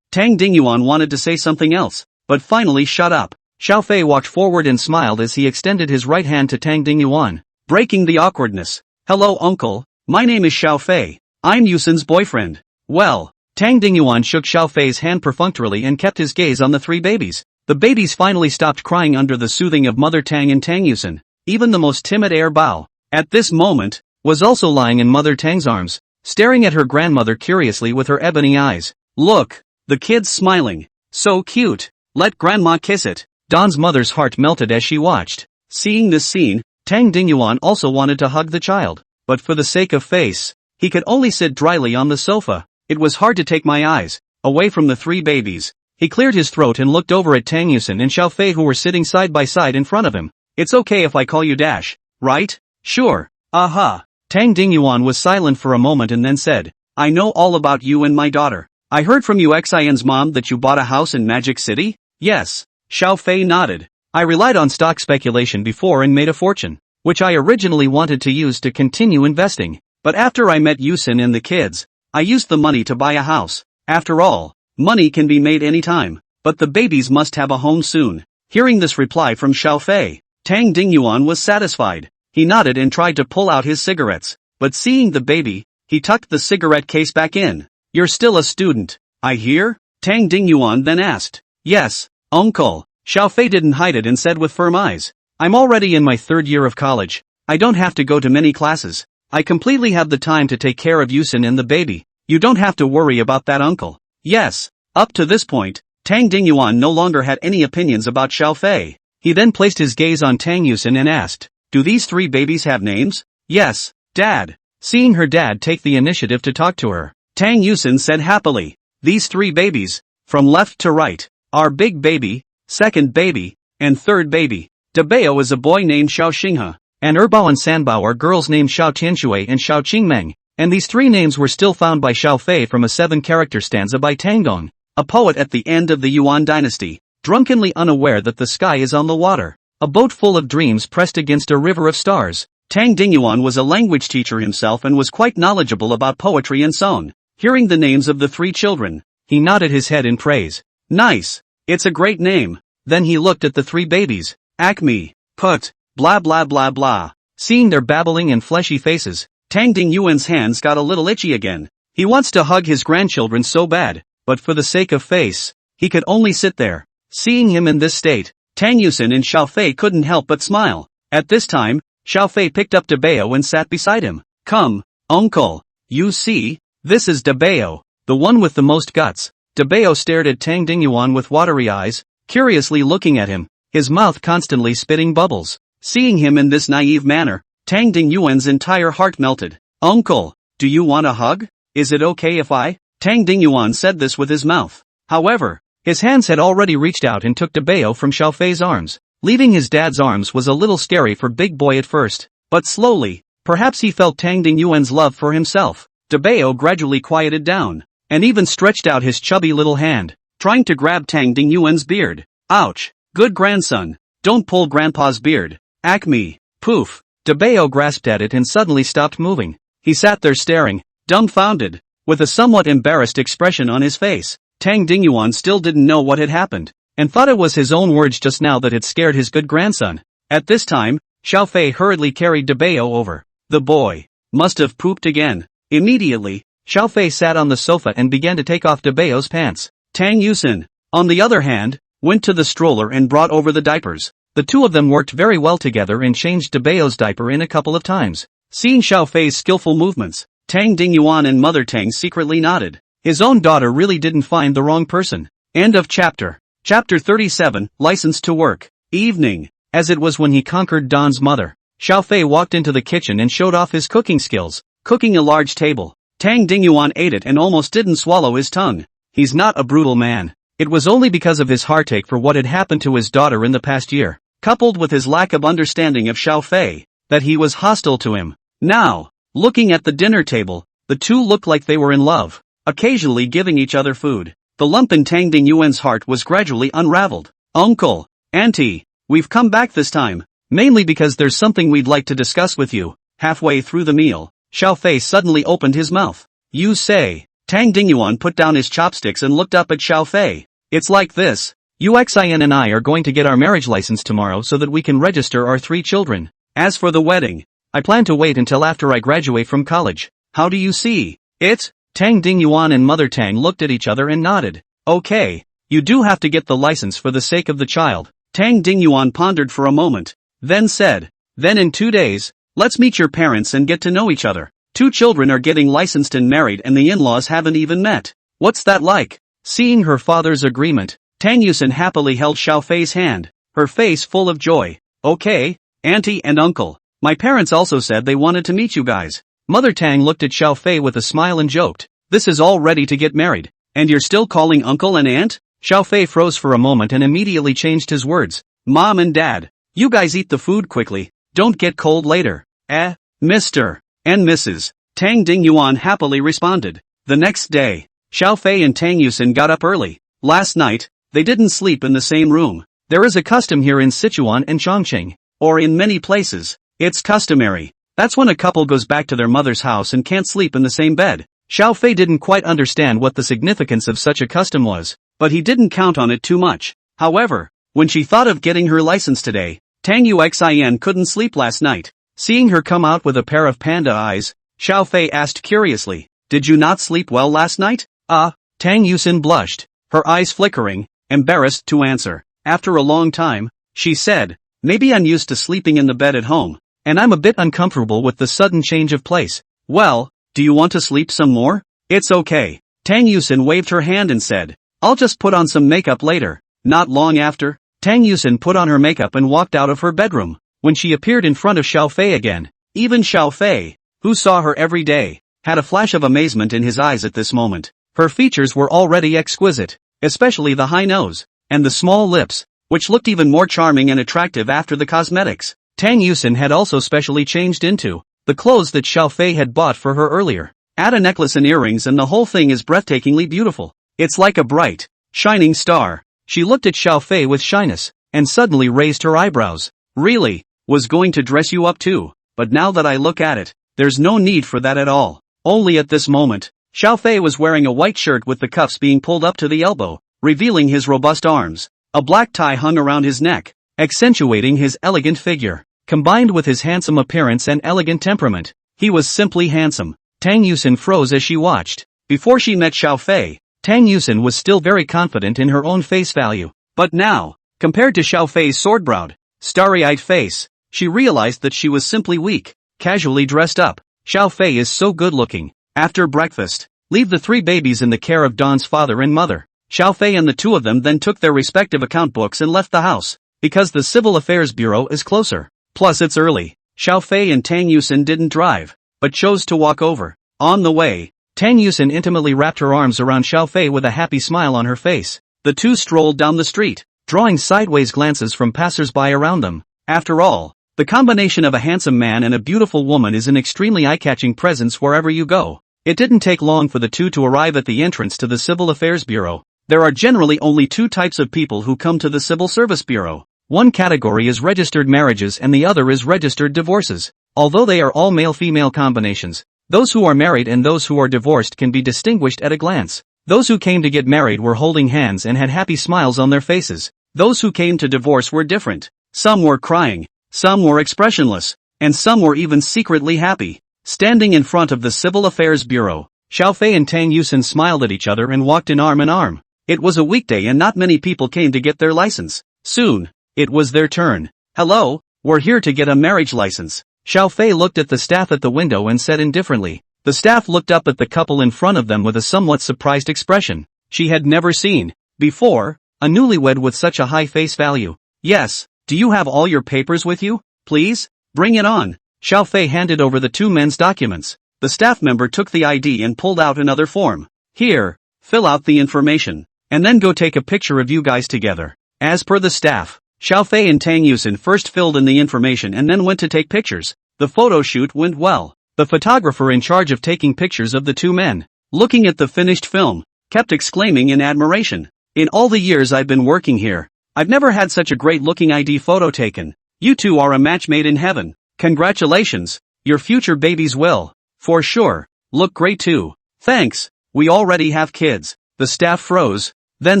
A: Tang Dingyuan wanted to say something else, but finally shut up. Xiao Fei walked forward and smiled as he extended his right hand to Tang Dingyuan, breaking the awkwardness. "Hello uncle, my name is Xiao Fei. I'm Yusin's boyfriend." "Well." Tang Dingyuan shook Xiao Fei's hand perfunctorily and kept his gaze on the 3 babies. The babies finally stopped crying under the soothing of Mother Tang and Tang Yusin. Even the most timid heir Bao, at this moment, was also lying in Mother Tang's arms, staring at her grandmother curiously with her ebony eyes. "Look, the kid's smiling. So cute. Let grandma kiss it." Don's mother's heart melted as she watched. Seeing this scene, Tang Dingyuan also wanted to hug the child, but for the sake of face, he could only sit dryly on the sofa. It was hard to take my eyes away from the three babies. He cleared his throat and looked over at Tang Yusin and Xiao Fei, who were sitting side by side in front of him. It's okay if I call you Dash, right? Sure. Aha. Tang Dingyuan was silent for a moment and then said, I know all about you and my daughter. I heard from Xian's mom that you bought a house in Magic City? Yes. Xiao Fei nodded. I relied on stock speculation before and made a fortune, which I originally wanted to use to continue investing. But after I met Yusin and the kids, I used the money to buy a house. After all, money can be made anytime, but the babies must have a home soon. Hearing this reply from Xiao Fei, Tang Dingyuan was satisfied. He nodded and tried to pull out his cigarettes, but seeing the baby, he tucked the cigarette case back in. You're still a student, I hear? Tang Dingyuan then asked. Yes, uncle. Xiao Fei didn't hide it and said with firm eyes. I'm already in my 3rd year of college. I don't have to go to many classes. I completely have the time to take care of Yusin and the baby. You don't have to worry about that, uncle. Yes. Up to this point, Tang Dingyuan no longer had any opinions about Xiao Fei. He then placed his gaze on Tang Yusin and asked, do these 3 babies have names? Yes, Dad. Seeing her dad take the initiative to talk to her, Tang Yusin said happily, these 3 babies, from left to right, are Big Baby, 2nd Baby, and 3rd Baby. Dabeo is a boy named Xiao Xinghe, and Erbao and Sanbao are girls named Xiao Tianshui and Xiao Qingmeng, and these 3 names were still found by Xiao Fei from a 7-character stanza by Tang Dong, a poet at the end of the Yuan dynasty, drunkenly unaware that the sky is on the water, a boat full of dreams pressed against a river of stars. Tang Dingyuan was a language teacher himself and was quite knowledgeable about poetry and song. Hearing the names of the 3 children, he nodded his head in praise. Nice. It's a great name. Then he looked at the 3 babies. Acme, Put, blah blah blah blah. Seeing their babbling and fleshy faces, Tang Dingyuan's hands got a little itchy again. He wants to hug his grandchildren so bad, but for the sake of face, he could only sit there. Seeing him in this state, Tang Yusin and Xiao Fei couldn't help but smile. At this time, Xiao Fei picked up Dabeo and sat beside him. Come, uncle. You see, this is Dabeo, the one with the most guts. Dabeo stared at Tang Dingyuan with watery eyes, curiously looking at him, his mouth constantly spitting bubbles. Seeing him in this naive manner, Tang Dingyuan's entire heart melted. Uncle, do you want a hug? Is it okay if I? Tang Dingyuan said this with his mouth. However, his hands had already reached out and took Dabeo from Xiao Fei's arms. Leaving his dad's arms was a little scary for Big Boy at first, but slowly, perhaps he felt Tang Dingyuan's love for himself. Dabeo gradually quieted down, and even stretched out his chubby little hand, trying to grab Tang Dingyuan's beard. Ouch! Good grandson, don't pull grandpa's beard. Acme, poof. Dabeo grasped at it and suddenly stopped moving. He sat there staring, dumbfounded, with a somewhat embarrassed expression on his face. Tang Dingyuan still didn't know what had happened, and thought it was his own words just now that had scared his good grandson. At this time, Xiao Fei hurriedly carried Dabeo over. The boy must have pooped again. Immediately, Xiao Fei sat on the sofa and began to take off Dabeo's pants. Tang Yusin, on the other hand, went to the stroller and brought over the diapers. The 2 of them worked very well together and changed Dabeo's diaper in a couple of times. Seeing Xiao Fei's skillful movements, Tang Dingyuan and Mother Tang secretly nodded. His own daughter really didn't find the wrong person. End of chapter. Chapter 37, License to Work. Evening. As it was when he conquered Don's mother, Xiao Fei walked into the kitchen and showed off his cooking skills, cooking a large table. Tang Dingyuan ate it and almost didn't swallow his tongue. He's not a brutal man. It was only because of his heartache for what had happened to his daughter in the past year, coupled with his lack of understanding of Xiao Fei, that he was hostile to him. Now, looking at the dinner table, the 2 looked like they were in love, occasionally giving each other food. The lump in Tang Dingyuan's heart was gradually unraveled. Uncle, Auntie, we've come back this time, mainly because there's something we'd like to discuss with you. Halfway through the meal, Xiao Fei suddenly opened his mouth. You say? Tang Dingyuan put down his chopsticks and looked up at Xiao Fei. It's like this. Xian and I are going to get our marriage license tomorrow so that we can register our 3 children. As for the wedding, I plan to wait until after I graduate from college. How do you see it? Tang Dingyuan and Mother Tang looked at each other and nodded. Okay, you do have to get the license for the sake of the child. Tang Dingyuan pondered for a moment, then said, then in 2 days, let's meet your parents and get to know each other. 2 children are getting licensed and married and the in-laws haven't even met. What's that like? Seeing her father's agreement, Tang Yusin happily held Xiao Fei's hand. her face full of joy. Okay, auntie and uncle. My parents also said they wanted to meet you guys. Mother Tang looked at Xiao Fei with a smile and joked. This is all ready to get married. And you're still calling uncle and aunt? Xiao Fei froze for a moment and immediately changed his words. Mom and dad, you guys eat the food quickly. Don't get cold later. Mr. and Mrs. Tang Dingyuan happily responded. The next day, Xiao Fei and Tang Yusin got up early. Last night, they didn't sleep in the same room. There is a custom here in Sichuan and Chongqing, or in many places, it's customary. That's when a couple goes back to their mother's house and can't sleep in the same bed. Xiao Fei didn't quite understand what the significance of such a custom was, but he didn't count on it too much. However, when she thought of getting her license today, Tang Yuxian couldn't sleep last night. Seeing her come out with a pair of panda eyes, Xiao Fei asked curiously, did you not sleep well last night? Tang Yusin blushed, her eyes flickering, embarrassed to answer. After a long time, she said, maybe I'm used to sleeping in the bed at home, and I'm a bit uncomfortable with the sudden change of place. Well, do you want to sleep some more? It's okay. Tang Yusin waved her hand and said, I'll just put on some makeup later. Not long after, Tang Yusin put on her makeup and walked out of her bedroom. When she appeared in front of Xiao Fei again, even Xiao Fei, who saw her every day, had a flash of amazement in his eyes at this moment. Her features were already exquisite, especially the high nose, and the small lips, which looked even more charming and attractive after the cosmetics. Tang Yusin had also specially changed into the clothes that Xiao Fei had bought for her earlier. Add a necklace and earrings and the whole thing is breathtakingly beautiful. It's like a bright, shining star. She looked at Xiao Fei with shyness, and suddenly raised her eyebrows. Really? Was going to dress you up too, but now that I look at it, there's no need for that at all. Only at this moment, Xiao Fei was wearing a white shirt with the cuffs being pulled up to the elbow, revealing his robust arms. A black tie hung around his neck, accentuating his elegant figure. Combined with his handsome appearance and elegant temperament, he was simply handsome. Tang Yusin froze as she watched. Before she met Xiao Fei, Tang Yusin was still very confident in her own face value. But now, compared to Xiao Fei's sword-browed, starry-eyed face, she realized that she was simply weak, casually dressed up. Xiao Fei is so good-looking. After breakfast, leave the 3 babies in the care of Dawn's father and mother. Xiao Fei and the 2 of them then took their respective account books and left the house, because the Civil Affairs Bureau is closer. Plus it's early. Xiao Fei and Tang Yusin didn't drive, but chose to walk over. On the way, Tang Yusin intimately wrapped her arms around Xiao Fei with a happy smile on her face. The 2 strolled down the street, drawing sideways glances from passers-by around them. After all, the combination of a handsome man and a beautiful woman is an extremely eye-catching presence wherever you go. It didn't take long for the 2 to arrive at the entrance to the Civil Affairs Bureau. There are generally only 2 types of people who come to the Civil Service Bureau. One category is registered marriages and the other is registered divorces. Although they are all male-female combinations, those who are married and those who are divorced can be distinguished at a glance. Those who came to get married were holding hands and had happy smiles on their faces. Those who came to divorce were different. Some were crying, some were expressionless, and some were even secretly happy. Standing in front of the Civil Affairs Bureau, Xiao Fei and Tang Yusin smiled at each other and walked in arm. It was a weekday and not many people came to get their license. Soon, it was their turn. Hello, we're here to get a marriage license. Xiao Fei looked at the staff at the window and said indifferently. The staff looked up at the couple in front of them with a somewhat surprised expression. She had never seen, before, a newlywed with such a high face value. Yes, do you have all your papers with you? Please, bring it on. Xiao Fei handed over the 2 men's documents. The staff member took the ID and pulled out another form. Here, fill out the information, and then go take a picture of you guys together. As per the staff, Xiao Fei and Tang Yusin first filled in the information and then went to take pictures. The photo shoot went well. The photographer in charge of taking pictures of the 2 men, looking at the finished film, kept exclaiming in admiration. In all the years I've been working here, I've never had such a great-looking ID photo taken. You 2 are a match made in heaven. Congratulations, your future babies will, for sure, look great too. Thanks, we already have kids. The staff froze, then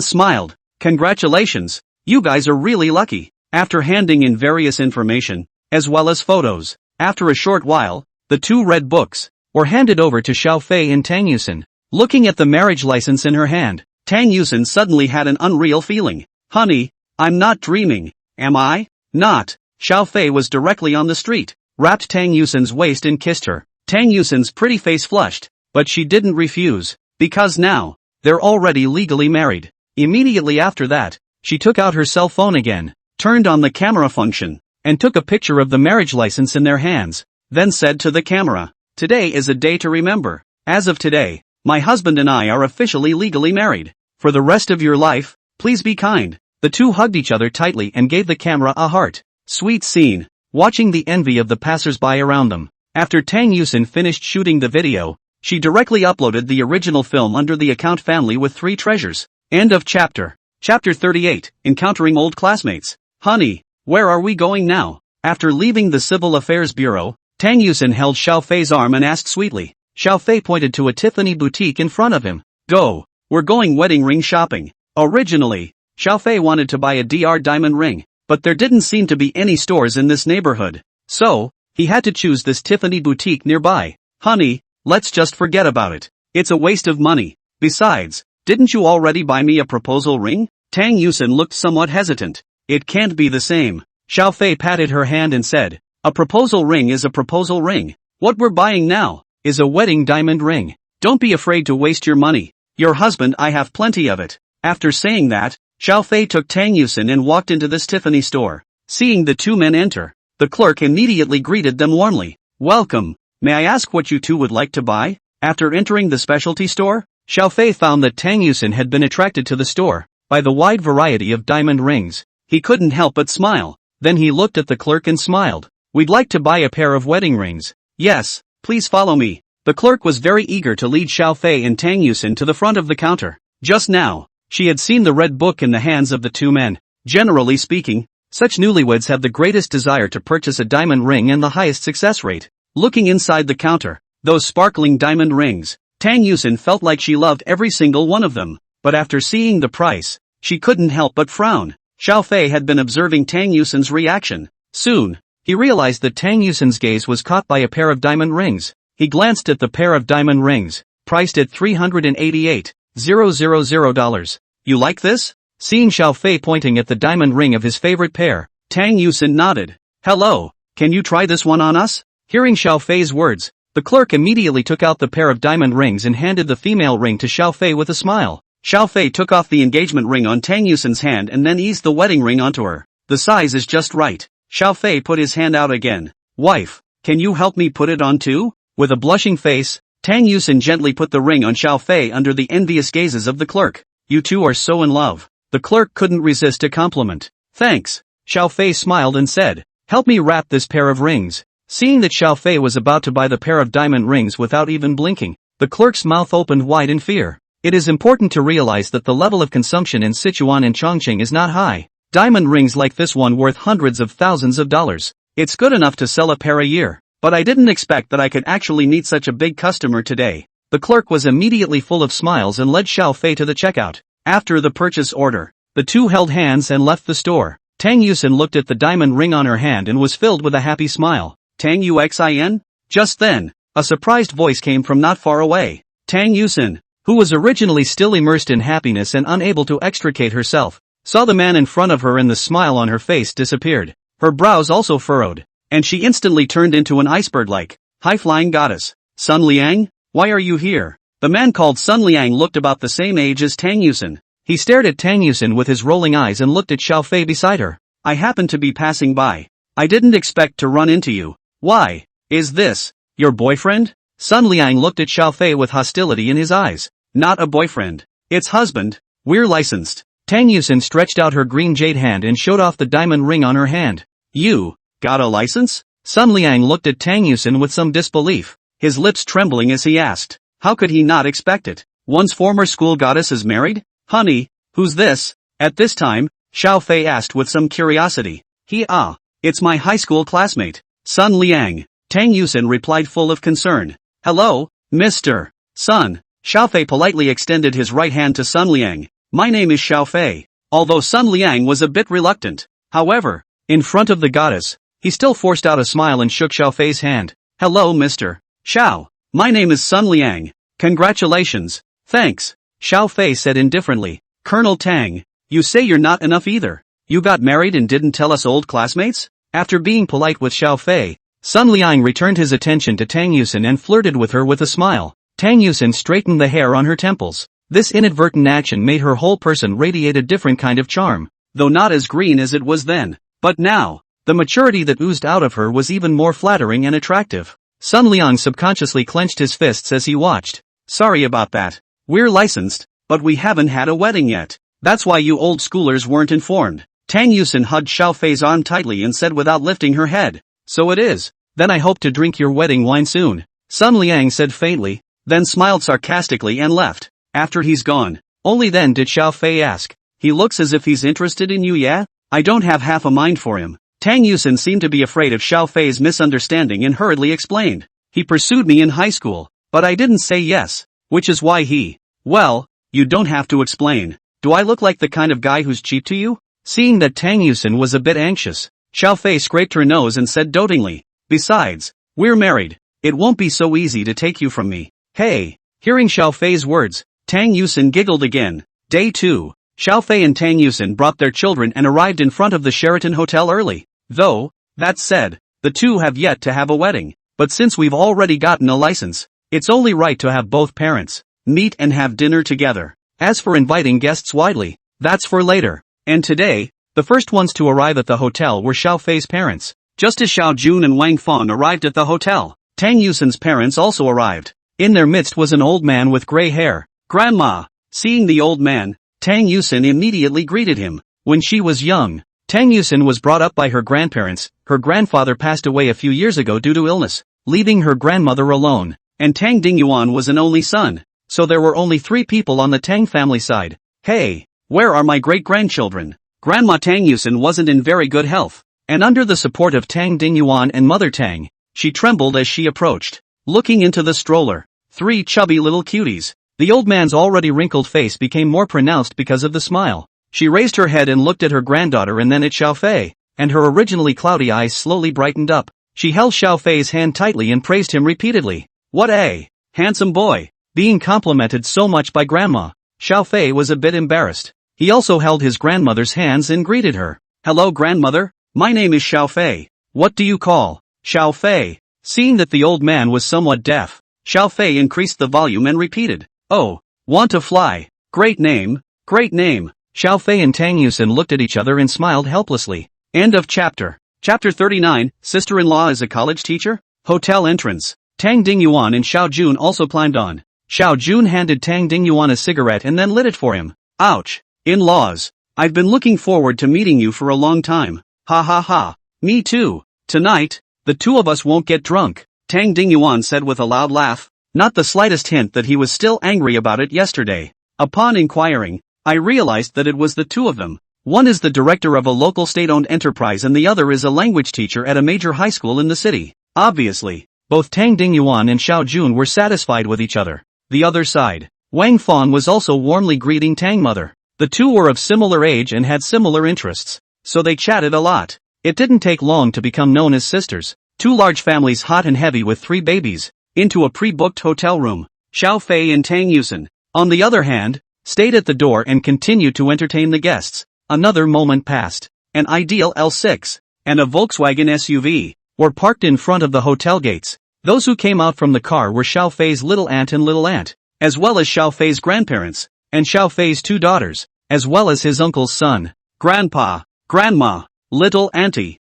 A: smiled. Congratulations, you guys are really lucky. After handing in various information, as well as photos, after a short while, the 2 red books were handed over to Xiao Fei and Tang Yusin. Looking at the marriage license in her hand, Tang Yusin suddenly had an unreal feeling. Honey, I'm not dreaming, am I? Not. Xiao Fei was directly on the street, wrapped Tang Yusin's waist and kissed her. Tang Yusin's pretty face flushed, but she didn't refuse, because now, they're already legally married. Immediately after that, she took out her cell phone again, turned on the camera function, and took a picture of the marriage license in their hands, then said to the camera, "Today is a day to remember. As of today, my husband and I are officially legally married. For the rest of your life, please be kind." The two hugged each other tightly and gave the camera a heart. Sweet scene. Watching the envy of the passers-by around them. After Tang Yusin finished shooting the video, she directly uploaded the original film under the account Family with 3 Treasures. End of chapter. Chapter 38, Encountering Old Classmates. Honey, where are we going now? After leaving the Civil Affairs Bureau, Tang Yusin held Xiao Fei's arm and asked sweetly. Xiao Fei pointed to a Tiffany boutique in front of him. Go. We're going wedding ring shopping. Originally, Xiao Fei wanted to buy a DR diamond ring, but there didn't seem to be any stores in this neighborhood. So, he had to choose this Tiffany boutique nearby. Honey, let's just forget about it. It's a waste of money. Besides, didn't you already buy me a proposal ring? Tang Yusin looked somewhat hesitant. It can't be the same. Xiao Fei patted her hand and said, a proposal ring is a proposal ring. What we're buying now is a wedding diamond ring. Don't be afraid to waste your money. Your husband, I have plenty of it. After saying that, Xiao Fei took Tang Yusin and walked into this Tiffany store. Seeing the two men enter, the clerk immediately greeted them warmly. Welcome. May I ask what you two would like to buy? After entering the specialty store, Xiao Fei found that Tang Yusin had been attracted to the store by the wide variety of diamond rings. He couldn't help but smile. Then he looked at the clerk and smiled. We'd like to buy a pair of wedding rings. Yes, please follow me. The clerk was very eager to lead Xiao Fei and Tang Yusin to the front of the counter. Just now, she had seen the red book in the hands of the two men. Generally speaking, such newlyweds have the greatest desire to purchase a diamond ring and the highest success rate. Looking inside the counter, those sparkling diamond rings, Tang Yusin felt like she loved every single one of them. But after seeing the price, she couldn't help but frown. Xiao Fei had been observing Tang Yusin's reaction. Soon, he realized that Tang Yusin's gaze was caught by a pair of diamond rings. He glanced at the pair of diamond rings, priced at $388,000. You like this? Seeing Xiao Fei pointing at the diamond ring of his favorite pair, Tang Yusin nodded. Hello, can you try this one on us? Hearing Xiao Fei's words, the clerk immediately took out the pair of diamond rings and handed the female ring to Xiao Fei with a smile. Xiao Fei took off the engagement ring on Tang Yusin's hand and then eased the wedding ring onto her. The size is just right. Xiao Fei put his hand out again. Wife, can you help me put it on too? With a blushing face, Tang Yusin gently put the ring on Xiao Fei under the envious gazes of the clerk. You two are so in love. The clerk couldn't resist a compliment. Thanks. Xiao Fei smiled and said, help me wrap this pair of rings. Seeing that Xiao Fei was about to buy the pair of diamond rings without even blinking, the clerk's mouth opened wide in fear. It is important to realize that the level of consumption in Sichuan and Chongqing is not high. Diamond rings like this one worth hundreds of thousands of dollars. It's good enough to sell a pair a year. But I didn't expect that I could actually meet such a big customer today. The clerk was immediately full of smiles and led Xiao Fei to the checkout. After the purchase order, the two held hands and left the store. Tang Yusin looked at the diamond ring on her hand and was filled with a happy smile. Tang Yuxin? Just then, a surprised voice came from not far away. Tang Yusin, who was originally still immersed in happiness and unable to extricate herself, saw the man in front of her and the smile on her face disappeared. Her brows also furrowed, and she instantly turned into an iceberg-like, high-flying goddess. Sun Liang, why are you here? The man called Sun Liang looked about the same age as Tang Yusin. He stared at Tang Yusin with his rolling eyes and looked at Xiao Fei beside her. I happened to be passing by. I didn't expect to run into you. Why? Is this your boyfriend? Sun Liang looked at Xiao Fei with hostility in his eyes. Not a boyfriend. It's husband. We're licensed. Tang Yusin stretched out her green jade hand and showed off the diamond ring on her hand. You got a license? Sun Liang looked at Tang Yusin with some disbelief, his lips trembling as he asked, how could he not expect it? One's former school goddess is married? Honey, who's this? At this time, Xiao Fei asked with some curiosity. It's my high school classmate, Sun Liang. Tang Yusin replied full of concern. Hello, Mr. Sun. Xiao Fei politely extended his right hand to Sun Liang. My name is Xiao Fei. Although Sun Liang was a bit reluctant, however, in front of the goddess, he still forced out a smile and shook Xiao Fei's hand. Hello Mr. Xiao. My name is Sun Liang. Congratulations. Thanks. Xiao Fei said indifferently. Colonel Tang, you say you're not enough either. You got married and didn't tell us old classmates? After being polite with Xiao Fei, Sun Liang returned his attention to Tang Yusin and flirted with her with a smile. Tang Yusin straightened the hair on her temples. This inadvertent action made her whole person radiate a different kind of charm. though not as green as it was then. But now, the maturity that oozed out of her was even more flattering and attractive. Sun Liang subconsciously clenched his fists as he watched. Sorry about that. We're licensed, but we haven't had a wedding yet. That's why you old schoolers weren't informed. Tang Yusin hugged Xiao Fei's arm tightly and said without lifting her head. So it is. Then I hope to drink your wedding wine soon. Sun Liang said faintly, then smiled sarcastically and left. After he's gone, only then did Xiao Fei ask. He looks as if he's interested in you, yeah? I don't have half a mind for him. Tang Yusin seemed to be afraid of Xiao Fei's misunderstanding and hurriedly explained. He pursued me in high school, but I didn't say yes, which is why he... Well, you don't have to explain. Do I look like the kind of guy who's cheap to you? Seeing that Tang Yusin was a bit anxious, Xiao Fei scraped her nose and said dotingly, besides, we're married. It won't be so easy to take you from me. Hey! Hearing Xiao Fei's words, Tang Yusin giggled again. Day 2. Xiao Fei and Tang Yusin brought their children and arrived in front of the Sheraton Hotel early. Though, that said, the two have yet to have a wedding. But since we've already gotten a license, it's only right to have both parents meet and have dinner together. As for inviting guests widely, that's for later. And today, the first ones to arrive at the hotel were Xiao Fei's parents. Just as Xiao Jun and Wang Fan arrived at the hotel, Tang Yusin's parents also arrived. In their midst was an old man with gray hair. Grandma. Seeing the old man, Tang Yusin immediately greeted him. When she was young, Tang Yusin was brought up by her grandparents. Her grandfather passed away a few years ago due to illness, leaving her grandmother alone. And Tang Dingyuan was an only son. So there were only 3 people on the Tang family side. Hey, where are my great-grandchildren? Grandma Tang Yusin wasn't in very good health, and under the support of Tang Dingyuan and Mother Tang, she trembled as she approached. Looking into the stroller, 3 chubby little cuties. The old man's already wrinkled face became more pronounced because of the smile. She raised her head and looked at her granddaughter and then at Xiao Fei, and her originally cloudy eyes slowly brightened up. She held Xiao Fei's hand tightly and praised him repeatedly. What a handsome boy! Being complimented so much by Grandma, Xiao Fei was a bit embarrassed. He also held his grandmother's hands and greeted her. Hello grandmother, my name is Xiao Fei. What do you call Xiao Fei? Seeing that the old man was somewhat deaf, Xiao Fei increased the volume and repeated. Oh, want to fly. Great name, great name. Xiao Fei and Tang Yusin looked at each other and smiled helplessly. End of chapter. Chapter 39, Sister-in-law is a college teacher? Hotel entrance. Tang Dingyuan and Xiao Jun also climbed on. Xiao Jun handed Tang Dingyuan a cigarette and then lit it for him. Ouch. In-laws. I've been looking forward to meeting you for a long time. Ha ha ha. Me too. Tonight, the two of us won't get drunk, Tang Dingyuan said with a loud laugh. Not the slightest hint that he was still angry about it yesterday. Upon inquiring, I realized that it was the two of them. One is the director of a local state-owned enterprise and the other is a language teacher at a major high school in the city. Obviously, both Tang Dingyuan and Xiao Jun were satisfied with each other. The other side, Wang Fan was also warmly greeting Tang Mother. The two were of similar age and had similar interests, so they chatted a lot. It didn't take long to become known as sisters. 2 large families, hot and heavy with 3 babies, into a pre-booked hotel room. Xiao Fei and Tang Yusin, on the other hand, stayed at the door and continued to entertain the guests. Another moment passed. An ideal L6 and a Volkswagen SUV were parked in front of the hotel gates. Those who came out from the car were Xiao Fei's little aunt and little aunt, as well as Xiao Fei's grandparents, and Xiao Fei's 2 daughters, as well as his uncle's son. Grandpa, Grandma, little auntie,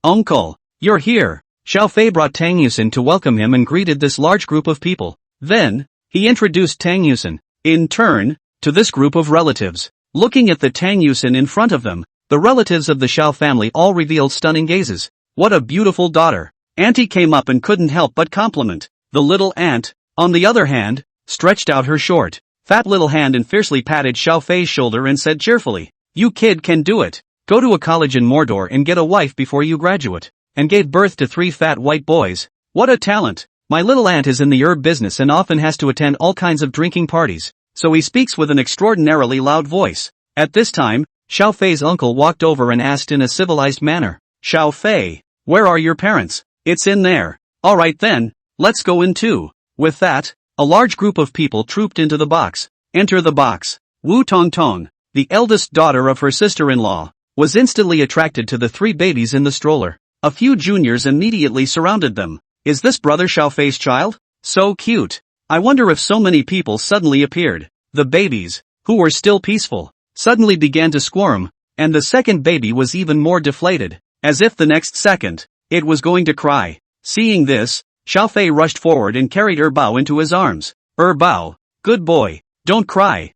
A: uncle, you're here. Xiao Fei brought Tang Yusin to welcome him and greeted this large group of people. Then, he introduced Tang Yusin, in turn, to this group of relatives. Looking at the Tang Yusin in front of them, the relatives of the Xiao family all revealed stunning gazes. What a beautiful daughter. Auntie came up and couldn't help but compliment. The little aunt, on the other hand, stretched out her short, fat little hand and fiercely patted Xiao Fei's shoulder and said cheerfully, "You kid can do it. Go to a college in Mordor and get a wife before you graduate." And gave birth to 3 fat white boys. What a talent. My little aunt is in the herb business and often has to attend all kinds of drinking parties, so he speaks with an extraordinarily loud voice. At this time, Xiao Fei's uncle walked over and asked in a civilized manner, "Xiao Fei, where are your parents?" "It's in there." "Alright then, let's go in too." With that, a large group of people trooped into the box. Enter the box. Wu Tongtong, the eldest daughter of her sister-in-law, was instantly attracted to the 3 babies in the stroller. A few juniors immediately surrounded them. Is this brother Xiao Fei's child? So cute. I wonder if so many people suddenly appeared. The babies, who were still peaceful, suddenly began to squirm, and the second baby was even more deflated, as if the next second, it was going to cry. Seeing this, Xiaofei rushed forward and carried Bao into his arms. Bao, good boy, don't cry,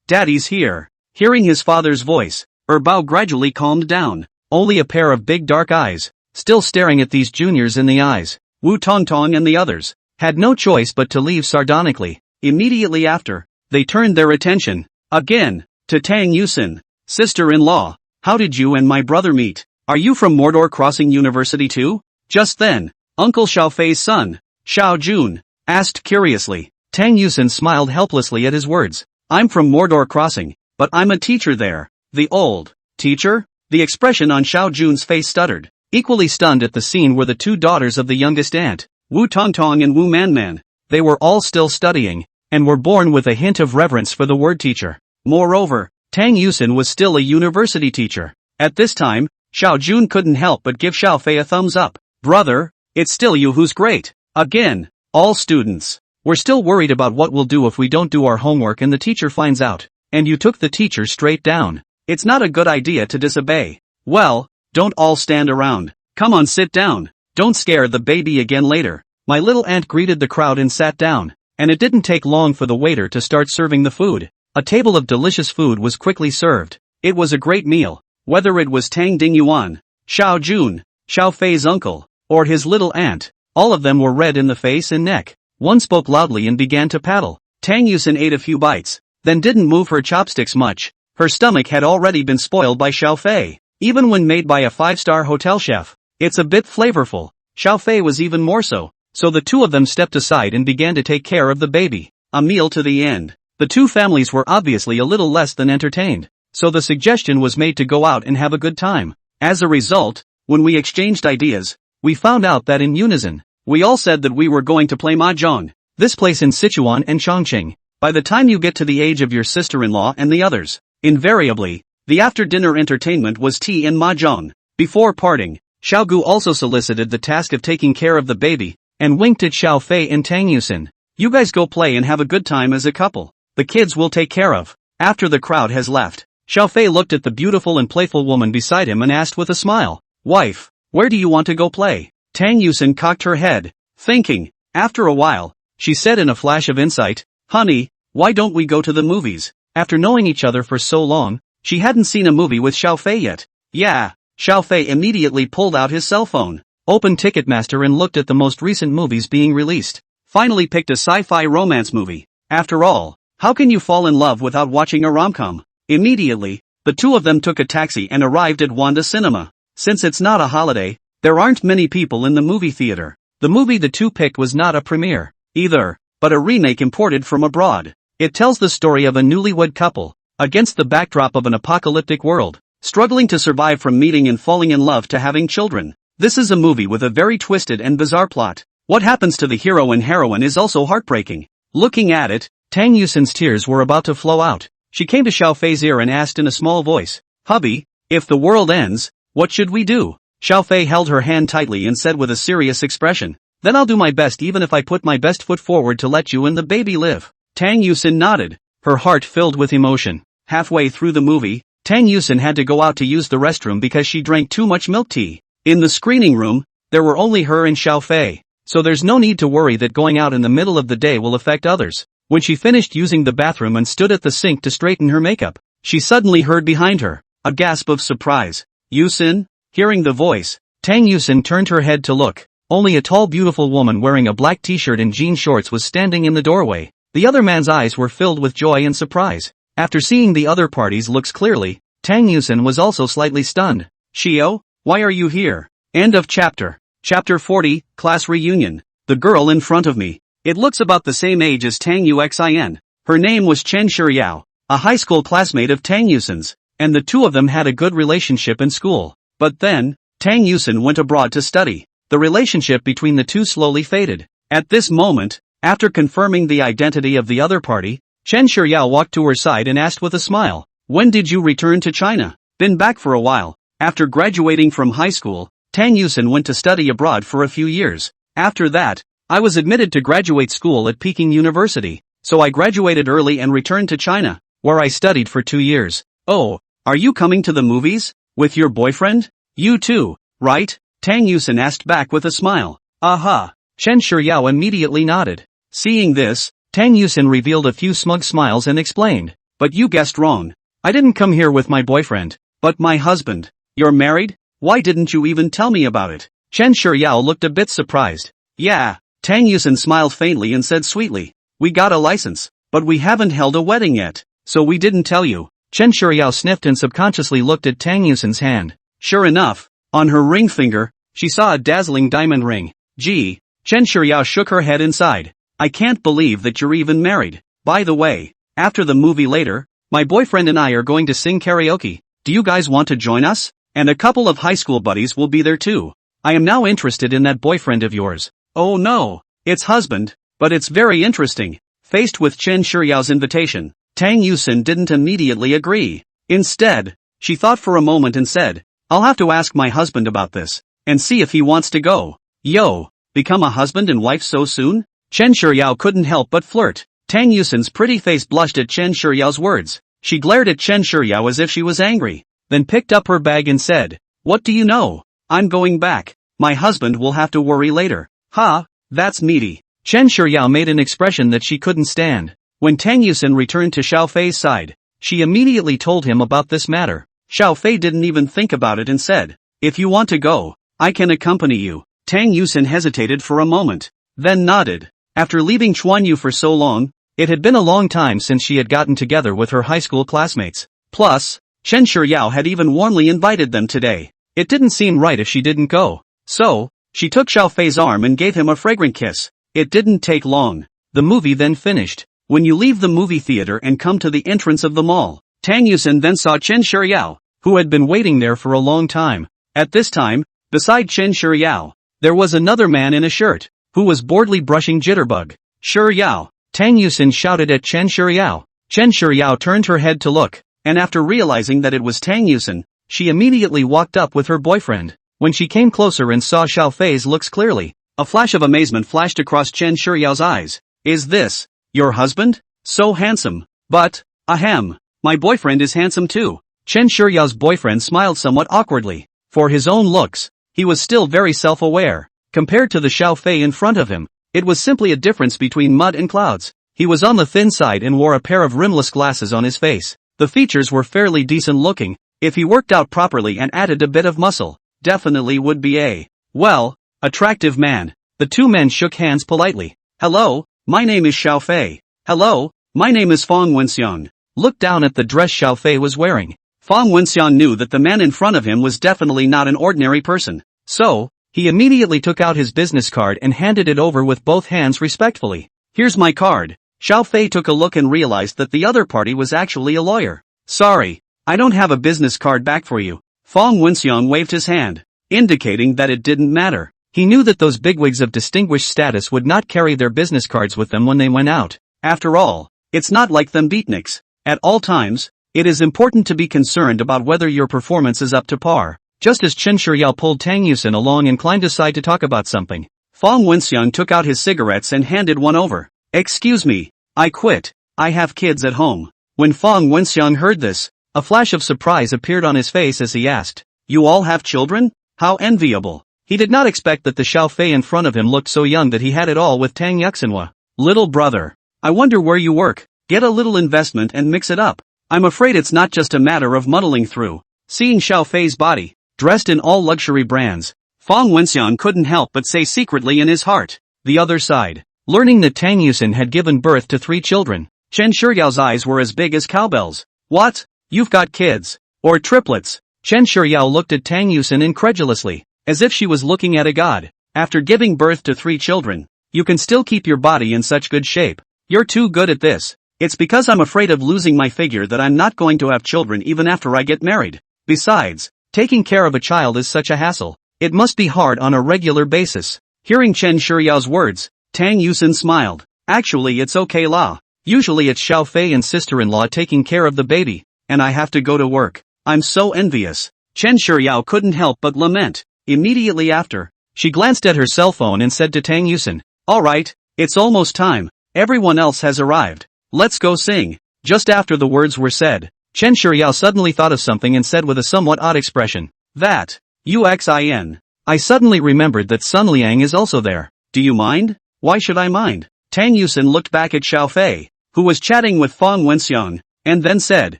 A: Daddy's here. Hearing his father's voice, Bao gradually calmed down, only a pair of big dark eyes, still staring at these juniors in the eyes. Wu Tongtong and the others had no choice but to leave sardonically. Immediately after, they turned their attention, again, to Tang Yusin. Sister-in-law, how did you and my brother meet? Are you from Mordor Crossing University too? Just then, Uncle Xiaofei's son, Xiao Jun, asked curiously. Tang Yusin smiled helplessly at his words. I'm from Mordor Crossing, but I'm a teacher there. The old teacher? The expression on Xiao Jun's face stuttered. Equally stunned at the scene were the two daughters of the youngest aunt, Wu Tongtong and Wu Manman. They were all still studying, and were born with a hint of reverence for the word teacher. Moreover, Tang Yusin was still a university teacher. At this time, Xiao Jun couldn't help but give Xiaofei a thumbs up. Brother, it's still you who's great. Again, all students. We're still worried about what we'll do if we don't do our homework and the teacher finds out. And you took the teacher straight down. It's not a good idea to disobey. Well, don't all stand around. Come on, sit down. Don't scare the baby again later. My little aunt greeted the crowd and sat down, and it didn't take long for the waiter to start serving the food. A table of delicious food was quickly served. It was a great meal. Whether it was Tang Dingyuan, Xiao Jun, Xiaofei's uncle, or his little aunt, all of them were red in the face and neck. One spoke loudly and began to paddle. Tang Yusin ate a few bites, then didn't move her chopsticks much. Her stomach had already been spoiled by Xiaofei. Even when made by a 5-star hotel chef, it's a bit flavorful. Xiaofei was even more so. So the two of them stepped aside and began to take care of the baby. A meal to the end. The two families were obviously a little less than entertained, so the suggestion was made to go out and have a good time. As a result, when we exchanged ideas, we found out that in unison, we all said that we were going to play mahjong. This place in Sichuan and Chongqing. By the time you get to the age of your sister-in-law and the others, invariably, the after-dinner entertainment was tea and mahjong. Before parting, Xiaogu also solicited the task of taking care of the baby, and winked at Xiaofei and Tang Yusin. You guys go play and have a good time as a couple. The kids will take care of. After the crowd has left, Xiaofei looked at the beautiful and playful woman beside him and asked with a smile, Wife, where do you want to go play? Tang Yusin cocked her head, thinking. After a while, she said in a flash of insight, Honey, why don't we go to the movies? After knowing each other for so long, she hadn't seen a movie with Xiaofei yet. Yeah. Xiaofei immediately pulled out his cell phone, opened Ticketmaster and looked at the most recent movies being released. Finally picked a sci-fi romance movie. After all, how can you fall in love without watching a rom-com? Immediately, the two of them took a taxi and arrived at Wanda Cinema. Since it's not a holiday, there aren't many people in the movie theater. The movie the two picked was not a premiere, either, but a remake imported from abroad. It tells the story of a newlywed couple, against the backdrop of an apocalyptic world, struggling to survive from meeting and falling in love to having children. This is a movie with a very twisted and bizarre plot. What happens to the hero and heroine is also heartbreaking. Looking at it, Tang Yusin's tears were about to flow out. She came to Xiaofei's ear and asked in a small voice, Hubby, if the world ends, what should we do? Xiaofei held her hand tightly and said with a serious expression, Then I'll do my best even if I put my best foot forward to let you and the baby live. Tang Yusin nodded, her heart filled with emotion. Halfway through the movie, Tang Yusin had to go out to use the restroom because she drank too much milk tea. In the screening room, there were only her and Xiaofei, so there's no need to worry that going out in the middle of the day will affect others. When she finished using the bathroom and stood at the sink to straighten her makeup, she suddenly heard behind her a gasp of surprise. Yusin? Hearing the voice, Tang Yusin turned her head to look. Only a tall beautiful woman wearing a black t-shirt and jean shorts was standing in the doorway. The other man's eyes were filled with joy and surprise. After seeing the other party's looks clearly, Tang Yusin was also slightly stunned. Shio, why are you here? End of chapter. Chapter 40, Class Reunion. The girl in front of me. It looks about the same age as Tang Yuxin. Her name was Chen Shiryao, a high school classmate of Tang Yusin's, and the two of them had a good relationship in school. But then, Tang Yusin went abroad to study. The relationship between the two slowly faded. At this moment, after confirming the identity of the other party, Chen Shiryao walked to her side and asked with a smile, When did you return to China? Been back for a while. After graduating from high school, Tang Yusin went to study abroad for a few years. After that, I was admitted to graduate school at Peking University, so I graduated early and returned to China. where I studied for 2 years. Oh, are you coming to the movies? With your boyfriend? You too, right? Tang Yusin asked back with a smile. Aha. Chen Shiryao immediately nodded. Seeing this, Tang Yusin revealed a few smug smiles and explained. But you guessed wrong. I didn't come here with my boyfriend, but my husband. You're married? Why didn't you even tell me about it? Chen Shiryao looked a bit surprised. Yeah. Tang Yusin smiled faintly and said sweetly. We got a license, but we haven't held a wedding yet, so we didn't tell you. Chen Shiryao sniffed and subconsciously looked at Tang Yusin's hand. Sure enough, on her ring finger, she saw a dazzling diamond ring. Gee. Chen Shiryao shook her head inside. I can't believe that you're even married. By the way, after the movie later, my boyfriend and I are going to sing karaoke. Do you guys want to join us? And a couple of high school buddies will be there too. I am now interested in that boyfriend of yours. Oh no, it's husband, but it's very interesting. Faced with Chen Shiryao's invitation, Tang Yusin didn't immediately agree. Instead, she thought for a moment and said, I'll have to ask my husband about this, and see if he wants to go. Yo, become a husband and wife so soon? Chen Shiryao couldn't help but flirt. Tang Yusin's pretty face blushed at Chen Shiryao's words. She glared at Chen Shiryao as if she was angry, then picked up her bag and said, What do you know? I'm going back. My husband will have to worry later. Ha, that's meaty. Chen Shiryao made an expression that she couldn't stand. When Tang Yusin returned to Xiao Fei's side, she immediately told him about this matter. Xiao Fei didn't even think about it and said, If you want to go, I can accompany you. Tang Yusin hesitated for a moment, then nodded. After leaving Chuanyu for so long, it had been a long time since she had gotten together with her high school classmates. Plus, Chen Shiryao had even warmly invited them today. It didn't seem right if she didn't go. So, she took Xiao Fei's arm and gave him a fragrant kiss. It didn't take long. The movie then finished. When you leave the movie theater and come to the entrance of the mall, Tang Yusin then saw Chen Shiryao, who had been waiting there for a long time. At this time, beside Chen Shiryao, there was another man in a shirt, who was boredly brushing Jitterbug. Shiryao. Tang Yusin shouted at Chen Shiryao. Chen Shiryao turned her head to look, and after realizing that it was Tang Yusin, she immediately walked up with her boyfriend. When she came closer and saw Xiao Fei's looks clearly, a flash of amazement flashed across Chen Shiryao's eyes. Is this your husband? So handsome. But, ahem, my boyfriend is handsome too. Chen Shiryao's boyfriend smiled somewhat awkwardly. For his own looks, he was still very self-aware. Compared to the Xiao Fei in front of him, it was simply a difference between mud and clouds. He was on the thin side and wore a pair of rimless glasses on his face. The features were fairly decent looking. If he worked out properly and added a bit of muscle, definitely would be a, well, attractive man. The two men shook hands politely. Hello, my name is Xiao Fei. Hello, my name is Fong Wenxiang. Looked down at the dress Xiao Fei was wearing. Fong Wenxiang knew that the man in front of him was definitely not an ordinary person. So, he immediately took out his business card and handed it over with both hands respectfully. Here's my card. Xiao Fei took a look and realized that the other party was actually a lawyer. Sorry, I don't have a business card back for you. Fong Wenxiang waved his hand, indicating that it didn't matter. He knew that those bigwigs of distinguished status would not carry their business cards with them when they went out. After all, it's not like them beatniks. At all times, it is important to be concerned about whether your performance is up to par. Just as Chen Shiryao pulled Tang Yusin along and climbed aside to talk about something, Fong Wenxiang took out his cigarettes and handed one over. Excuse me, I quit. I have kids at home. When Fong Wenxiang heard this, a flash of surprise appeared on his face as he asked, You all have children? How enviable. He did not expect that the Xiao Fei in front of him looked so young that he had it all with Tang Yuxinhua. Little brother, I wonder where you work. Get a little investment and mix it up. I'm afraid it's not just a matter of muddling through. Seeing Xiao Fei's body, dressed in all luxury brands, Fong Wenxiang couldn't help but say secretly in his heart. The other side. Learning that Tang Yusin had given birth to 3 children, Chen Shiryao's eyes were as big as cowbells. What? You've got kids? Or triplets? Chen Shiryao looked at Tang Yusin incredulously, as if she was looking at a god. After giving birth to 3 children, you can still keep your body in such good shape. You're too good at this. It's because I'm afraid of losing my figure that I'm not going to have children even after I get married. Besides, taking care of a child is such a hassle. It must be hard on a regular basis. Hearing Chen Shiryao's words, Tang Yusin smiled. Actually, it's okay la. Usually it's Xiao Fei and sister-in-law taking care of the baby, and I have to go to work. I'm so envious. Chen Shiryao couldn't help but lament. Immediately after, she glanced at her cell phone and said to Tang Yusin, Alright, it's almost time. Everyone else has arrived. Let's go sing. Just after the words were said, Chen Shiryao suddenly thought of something and said with a somewhat odd expression, "That. Uxin. I suddenly remembered that Sun Liang is also there. Do you mind?" "Why should I mind?" Tang Yusin looked back at Xiao Fei, who was chatting with Fong Wenxiang, and then said,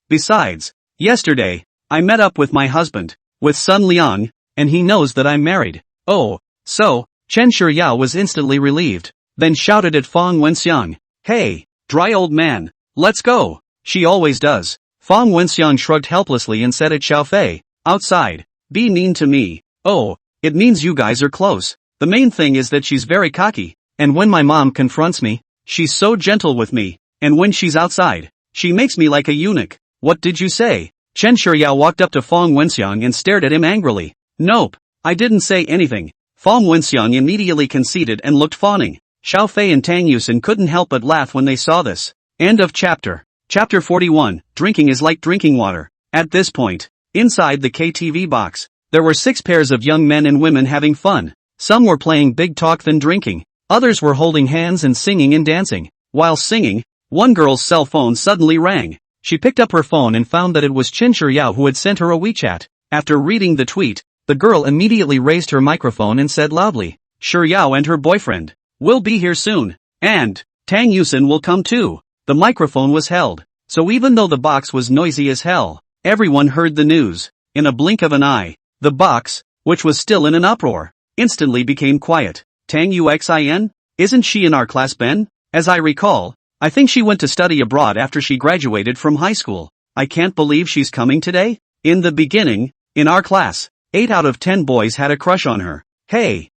A: "Besides, yesterday, I met up with my husband, with Sun Liang, and he knows that I'm married." "Oh, so," Chen Shiryao was instantly relieved, then shouted at Fong Wenxiang, "Hey, dry old man, let's go." "She always does." Fong Wenxiang shrugged helplessly and said at Xiao Fei, "Outside, be mean to me." "Oh, it means you guys are close. The main thing is that she's very cocky, and when my mom confronts me, she's so gentle with me, and when she's outside, she makes me like a eunuch." "What did you say?" Chen Shiryao walked up to Fong Wenxiang and stared at him angrily. "Nope, I didn't say anything." Fong Wenxiang immediately conceded and looked fawning. Xiao Fei and Tang Yusin couldn't help but laugh when they saw this. End of chapter. Chapter 41, Drinking is like drinking water. At this point, inside the KTV box, there were 6 pairs of young men and women having fun. Some were playing big talk then drinking. Others were holding hands and singing and dancing. While singing, one girl's cell phone suddenly rang. She picked up her phone and found that it was Chen Shiryao who had sent her a WeChat. After reading the tweet, the girl immediately raised her microphone and said loudly, "Shiryao and her boyfriend will be here soon. And Tang Yusin will come too." The microphone was held, so even though the box was noisy as hell, everyone heard the news. In a blink of an eye, the box, which was still in an uproar, instantly became quiet. "Tang Yuxin? Isn't she in our class, Ben? As I recall, I think she went to study abroad after she graduated from high school. I can't believe she's coming today." In the beginning, in our class, 8 out of 10 boys had a crush on her. Hey,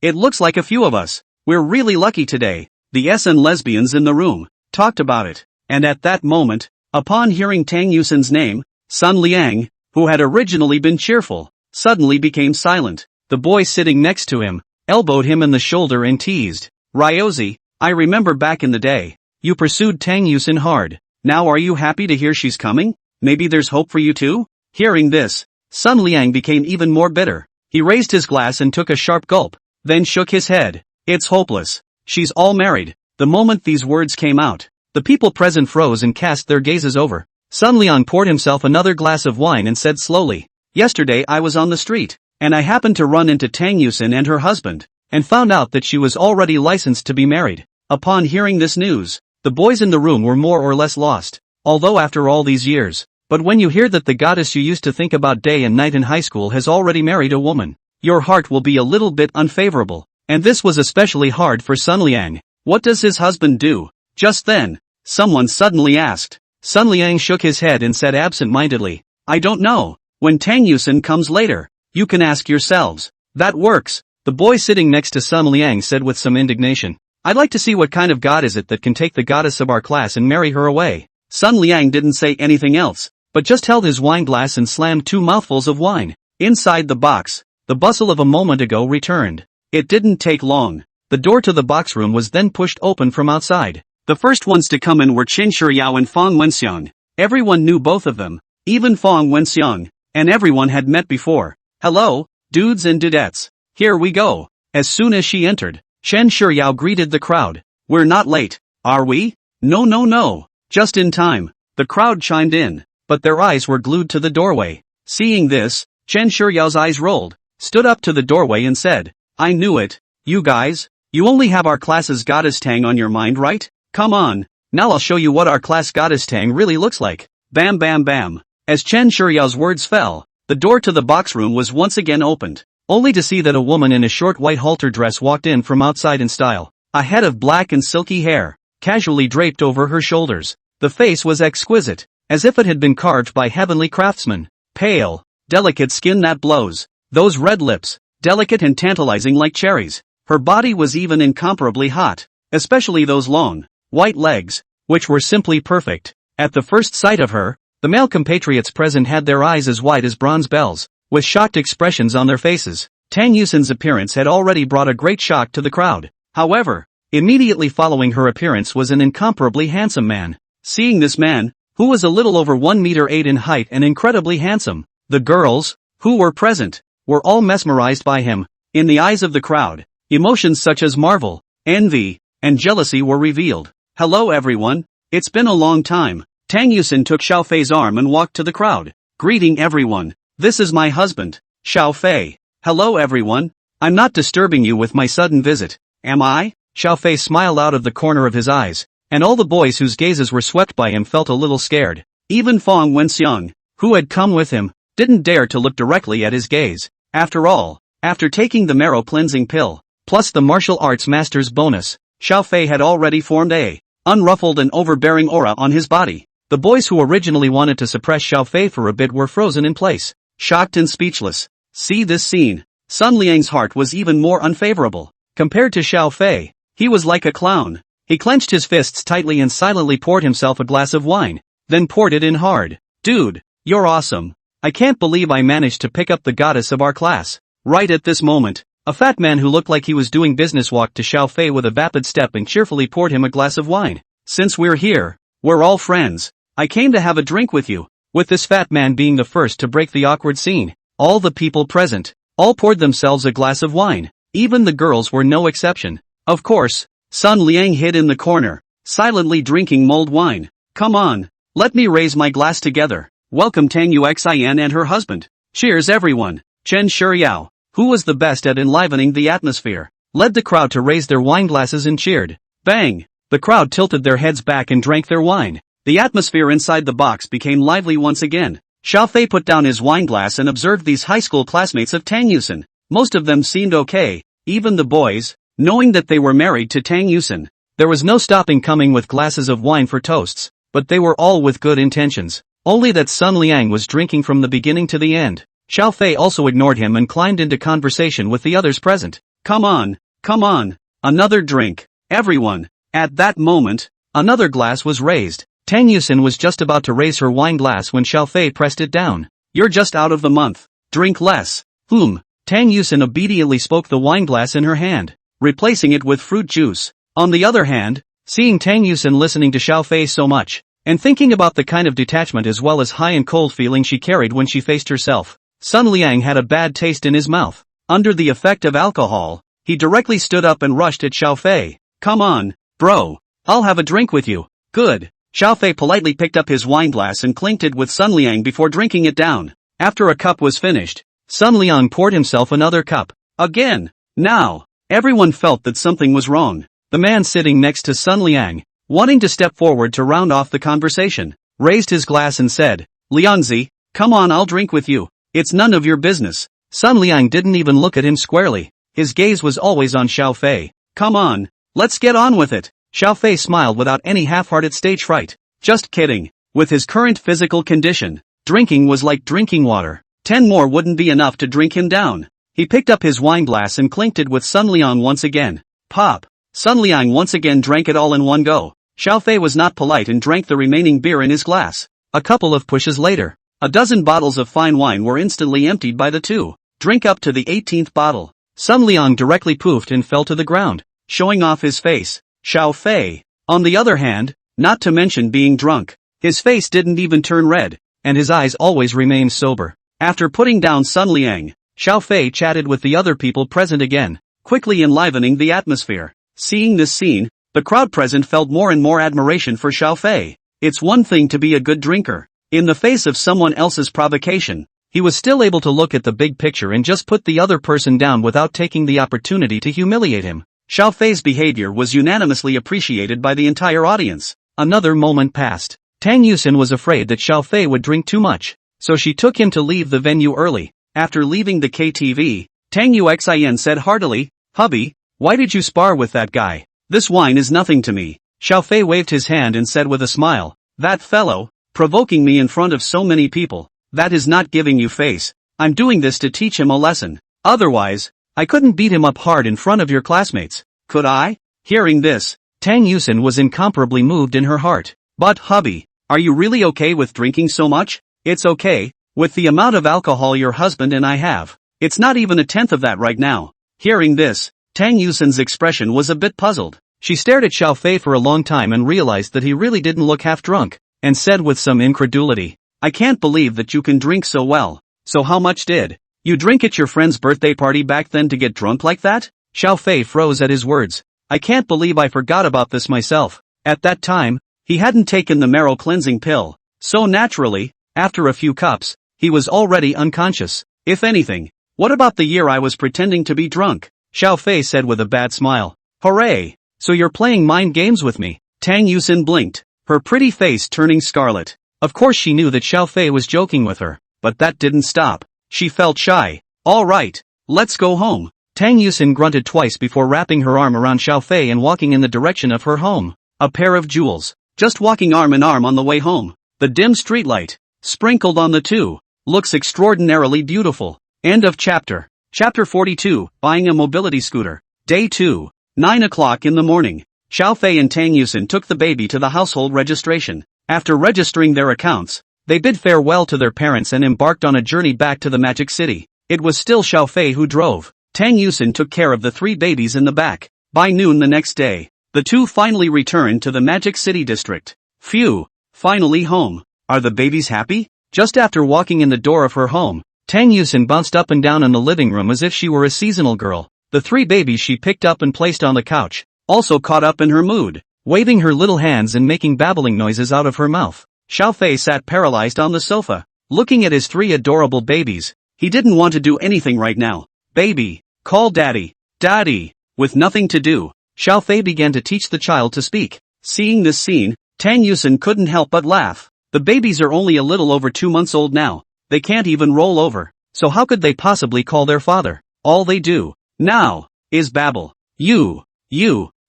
A: it looks like a few of us. We're really lucky today. The SN lesbians in the room talked about it, and at that moment, upon hearing Tang Yusin's name, Sun Liang, who had originally been cheerful, suddenly became silent. The boy sitting next to him elbowed him in the shoulder and teased, "Ryozi, I remember back in the day, you pursued Tang Yusin hard. Now are you happy to hear she's coming? Maybe there's hope for you too?" Hearing this, Sun Liang became even more bitter. He raised his glass and took a sharp gulp, then shook his head. "It's hopeless. She's all married." The moment these words came out, the people present froze and cast their gazes over. Sun Liang poured himself another glass of wine and said slowly, "Yesterday I was on the street, and I happened to run into Tang Yusin and her husband, and found out that she was already licensed to be married." Upon hearing this news, the boys in the room were more or less lost. Although after all these years, but when you hear that the goddess you used to think about day and night in high school has already married a woman, your heart will be a little bit unfavorable. And this was especially hard for Sun Liang. What does his husband do? Just then, someone suddenly asked. Sun Liang shook his head and said absent-mindedly, "I don't know. When Tang Yusin comes later, you can ask yourselves." "That works," the boy sitting next to Sun Liang said with some indignation. "I'd like to see what kind of god is it that can take the goddess of our class and marry her away." Sun Liang didn't say anything else, but just held his wine glass and slammed 2 mouthfuls of wine. Inside the box, the bustle of a moment ago returned. It didn't take long. The door to the box room was then pushed open from outside. The first ones to come in were Chen Shiryao and Fong Wenxiang. Everyone knew both of them, even Fong Wenxiang, and everyone had met before. "Hello, dudes and dudettes. Here we go." As soon as she entered, Chen Shiryao greeted the crowd. "We're not late, are we?" No. Just in time." The crowd chimed in, but their eyes were glued to the doorway. Seeing this, Chen Shiryao's eyes rolled, stood up to the doorway and said, "I knew it. You guys, you only have our class's goddess Tang on your mind, right? Come on, now I'll show you what our class goddess Tang really looks like." Bam bam bam. As Chen Shiryao's words fell, the door to the box room was once again opened, only to see that a woman in a short white halter dress walked in from outside in style. A head of black and silky hair, casually draped over her shoulders. The face was exquisite, as if it had been carved by heavenly craftsmen. Pale, delicate skin that blows. Those red lips, delicate and tantalizing like cherries. Her body was even incomparably hot, especially those long, white legs, which were simply perfect. At the first sight of her, the male compatriots present had their eyes as wide as bronze bells, with shocked expressions on their faces. Tang Yusin's appearance had already brought a great shock to the crowd. However, immediately following her appearance was an incomparably handsome man. Seeing this man, who was a little over 1 meter 8 in height and incredibly handsome, the girls, who were present, were all mesmerized by him. In the eyes of the crowd, emotions such as marvel, envy, and jealousy were revealed. "Hello everyone, It's been a long time. Tang Yusin took Xiao Fei's arm and walked to the crowd, greeting everyone. This is my husband, Xiao Fei. Hello everyone. I'm not disturbing you with my sudden visit, am I? Xiao Fei smiled out of the corner of his eyes, and all the boys whose gazes were swept by him felt a little scared. Even Fong Wenxiang, who had come with him, didn't dare to look directly at his gaze. After all, after taking the Marrow cleansing pill, plus the martial arts master's bonus, Xiao Fei had already formed a unruffled and overbearing aura on his body. The boys who originally wanted to suppress Xiao Fei for a bit were frozen in place, shocked and speechless. See this scene. Sun Liang's heart was even more unfavorable. Compared to Xiao Fei, he was like a clown. He clenched his fists tightly and silently poured himself a glass of wine, then poured it in hard. Dude, you're awesome. I can't believe I managed to pick up the goddess of our class. Right at this moment, a fat man who looked like he was doing business walked to Xiao Fei with a vapid step and cheerfully poured him a glass of wine. Since we're here, we're all friends. I came to have a drink with you. With this fat man being the first to break the awkward scene, all the people present all poured themselves a glass of wine. Even the girls were no exception. Of course, Sun Liang hid in the corner, silently drinking mulled wine. Come on, let me raise my glass together. Welcome Tang Yuxian and her husband. Cheers everyone. Chen Shuyao, who was the best at enlivening the atmosphere, led the crowd to raise their wine glasses and cheered. Bang! The crowd tilted their heads back and drank their wine. The atmosphere inside the box became lively once again. Xiao Fei put down his wine glass and observed these high school classmates of Tang Yusin. Most of them seemed okay, even the boys, knowing that they were married to Tang Yusin. There was no stopping coming with glasses of wine for toasts, but they were all with good intentions. Only that Sun Liang was drinking from the beginning to the end. Xiao Fei also ignored him and climbed into conversation with the others present. Come on, another drink, everyone. At that moment, another glass was raised. Tang Yusin was just about to raise her wine glass when Xiao Fei pressed it down. You're just out of the month. Drink less. Tang Yusin obediently spoke the wine glass in her hand, replacing it with fruit juice. On the other hand, seeing Tang Yusin listening to Xiao Fei so much, and thinking about the kind of detachment as well as high and cold feeling she carried when she faced herself, Sun Liang had a bad taste in his mouth. Under the effect of alcohol, he directly stood up and rushed at Xiao Fei. Come on, bro. I'll have a drink with you. Good. Xiao Fei politely picked up his wine glass and clinked it with Sun Liang before drinking it down. After a cup was finished, Sun Liang poured himself another cup. Again. Now, everyone felt that something was wrong. The man sitting next to Sun Liang, wanting to step forward to round off the conversation, raised his glass and said, Liangzi, come on, I'll drink with you. It's none of your business. Sun Liang didn't even look at him squarely. His gaze was always on Xiao Fei. Come on, let's get on with it. Xiao Fei smiled without any half-hearted stage fright. Just kidding. With his current physical condition, drinking was like drinking water. 10 more wouldn't be enough to drink him down. He picked up his wine glass and clinked it with Sun Liang once again. Pop. Sun Liang once again drank it all in one go. Xiao Fei was not polite and drank the remaining beer in his glass. A couple of pushes later, a dozen bottles of fine wine were instantly emptied by the two. Drink up to the 18th bottle. Sun Liang directly poofed and fell to the ground, showing off his face. Xiao Fei, on the other hand, not to mention being drunk, his face didn't even turn red, and his eyes always remained sober. After putting down Sun Liang, Xiao Fei chatted with the other people present again, quickly enlivening the atmosphere. Seeing this scene, the crowd present felt more and more admiration for Xiao Fei. It's one thing to be a good drinker. In the face of someone else's provocation, he was still able to look at the big picture and just put the other person down without taking the opportunity to humiliate him. Xiao Fei's behavior was unanimously appreciated by the entire audience. Another moment passed. Tang Yusin was afraid that Xiao Fei would drink too much, so she took him to leave the venue early. After leaving the KTV, Tang Yuxian said heartily, Hubby, why did you spar with that guy? This wine is nothing to me. Xiao Fei waved his hand and said with a smile, that fellow, provoking me in front of so many people, that is not giving you face. I'm doing this to teach him a lesson. Otherwise, I couldn't beat him up hard in front of your classmates, could I? Hearing this, Tang Yusin was incomparably moved in her heart. But hubby, are you really okay with drinking so much? It's okay, with the amount of alcohol your husband and I have. It's not even a tenth of that right now. Hearing this, Tang Yusin's expression was a bit puzzled. She stared at Xiao Fei for a long time and realized that he really didn't look half drunk, and said with some incredulity, I can't believe that you can drink so well. So how much did you drink at your friend's birthday party back then to get drunk like that? Xiao Fei froze at his words. I can't believe I forgot about this myself. At that time, He hadn't taken the Marrow cleansing pill, so naturally, after a few cups, he was already unconscious. If anything, what about the year I was pretending to be drunk? Xiao Fei said with a bad smile. Hooray! So you're playing mind games with me? Tang Yusin blinked, her pretty face turning scarlet. Of course she knew that Xiao Fei was joking with her, but that didn't stop. She felt shy. All right, let's go home. Tang Yusin grunted twice before wrapping her arm around Xiao Fei and walking in the direction of her home. A pair of jewels, just walking arm in arm on the way home. The dim streetlight, sprinkled on the two, looks extraordinarily beautiful. End of chapter. Chapter 42, Buying a Mobility Scooter. Day 2. 9 o'clock in the morning. Xiao Fei and Tang Yusin took the baby to the household registration. After registering their accounts, they bid farewell to their parents and embarked on a journey back to the Magic City. It was still Xiao Fei who drove. Tang Yusin took care of the 3 babies in the back. By noon the next day, the two finally returned to the Magic City district. Phew, finally home. Are the babies happy? Just after walking in the door of her home, Tang Yusin bounced up and down in the living room as if she were a seasonal girl. The 3 babies she picked up and placed on the couch, also caught up in her mood, waving her little hands and making babbling noises out of her mouth. Xiao Fei sat paralyzed on the sofa, looking at his 3 adorable babies. He didn't want to do anything right now. Baby, call daddy, daddy. With nothing to do, Xiao Fei began to teach the child to speak. Seeing this scene, Tang Yusin couldn't help but laugh. The babies are only a little over 2 months old now. They can't even roll over, so how could they possibly call their father? All they do now is babble. You,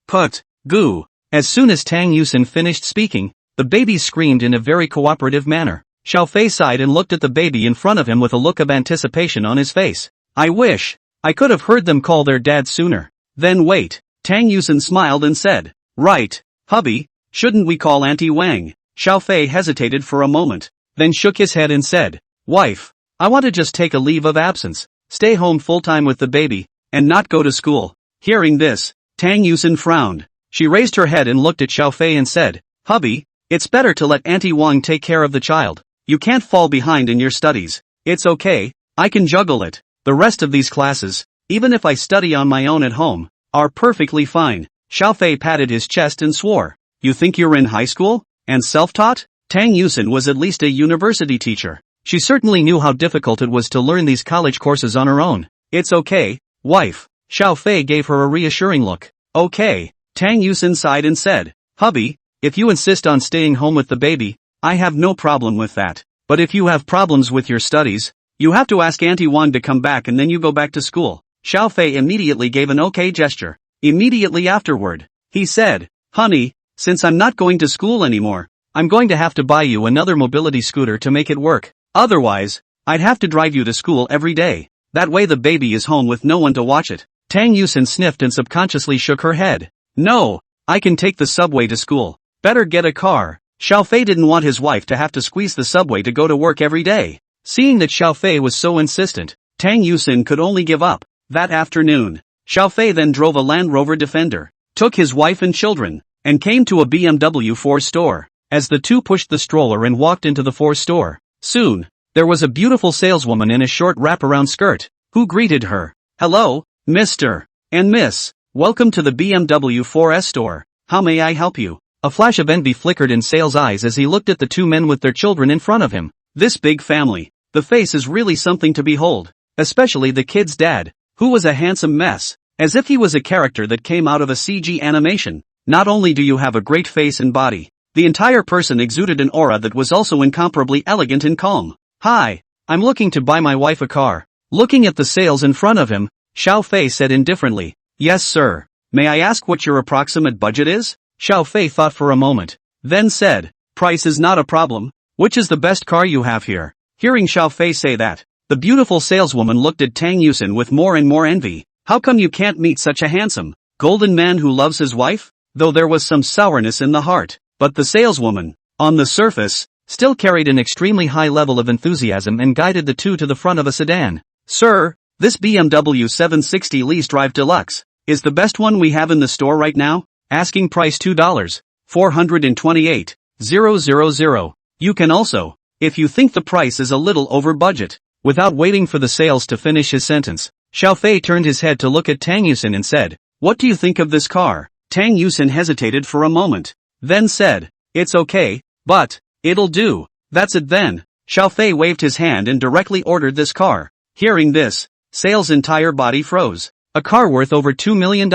A: put, goo. As soon as Tang Yusin finished speaking, the babies screamed in a very cooperative manner. Xiao Fei sighed and looked at the baby in front of him with a look of anticipation on his face. I wish I could have heard them call their dad sooner. Then wait. Tang Yusin smiled and said, right, hubby, shouldn't we call Auntie Wang? Xiao Fei hesitated for a moment, then shook his head and said, wife, I want to just take a leave of absence, stay home full-time with the baby, and not go to school. Hearing this, Tang Yusin frowned. She raised her head and looked at Xiao Fei and said, hubby, it's better to let Auntie Wang take care of the child. You can't fall behind in your studies. It's okay, I can juggle it. The rest of these classes, even if I study on my own at home, are perfectly fine. Xiao Fei patted his chest and swore. You think you're in high school? And self-taught? Tang Yusin was at least a university teacher. She certainly knew how difficult it was to learn these college courses on her own. It's okay, wife. Xiao Fei gave her a reassuring look. Okay. Tang Yusin sighed and said, hubby, if you insist on staying home with the baby, I have no problem with that. But if you have problems with your studies, you have to ask Auntie Wang to come back and then you go back to school. Xiao Fei immediately gave an okay gesture. Immediately afterward, he said, honey, since I'm not going to school anymore, I'm going to have to buy you another mobility scooter to make it work. Otherwise, I'd have to drive you to school every day. That way the baby is home with no one to watch it. Tang Yusin sniffed and subconsciously shook her head. No, I can take the subway to school. Better get a car. Xiao Fei didn't want his wife to have to squeeze the subway to go to work every day. Seeing that Xiao Fei was so insistent, Tang Yusin could only give up. That afternoon, Xiao Fei then drove a Land Rover Defender, took his wife and children, and came to a BMW 4 store. As the two pushed the stroller and walked into the 4 store, soon, there was a beautiful saleswoman in a short wraparound skirt, who greeted her. Hello, Mr. and Miss. Welcome to the BMW 4S store. How may I help you? A flash of envy flickered in Sale's eyes as he looked at the 2 men with their children in front of him. This big family. The face is really something to behold. Especially the kid's dad, who was a handsome mess, as if he was a character that came out of a CG animation. Not only do you have a great face and body, the entire person exuded an aura that was also incomparably elegant and calm. Hi, I'm looking to buy my wife a car. Looking at the sales in front of him, Xiao Fei said indifferently. Yes sir. May I ask what your approximate budget is? Xiao Fei thought for a moment, then said, price is not a problem. Which is the best car you have here? Hearing Xiao Fei say that, the beautiful saleswoman looked at Tang Yusin with more and more envy. How come you can't meet such a handsome, golden man who loves his wife? Though there was some sourness in the heart, but the saleswoman, on the surface, still carried an extremely high level of enthusiasm and guided the two to the front of a sedan. Sir, this BMW 760 Lease Drive Deluxe is the best one we have in the store right now. Asking price $2,428,000. You can also, if you think the price is a little over budget. Without waiting for the sales to finish his sentence, Xiao Fei turned his head to look at Tang Yusin and said, what do you think of this car? Tang Yusin hesitated for a moment, then said, It's okay, but it'll do. That's it then. Xiaofei waved his hand and directly ordered this car. Hearing this, Sale's entire body froze. A car worth over $2 million.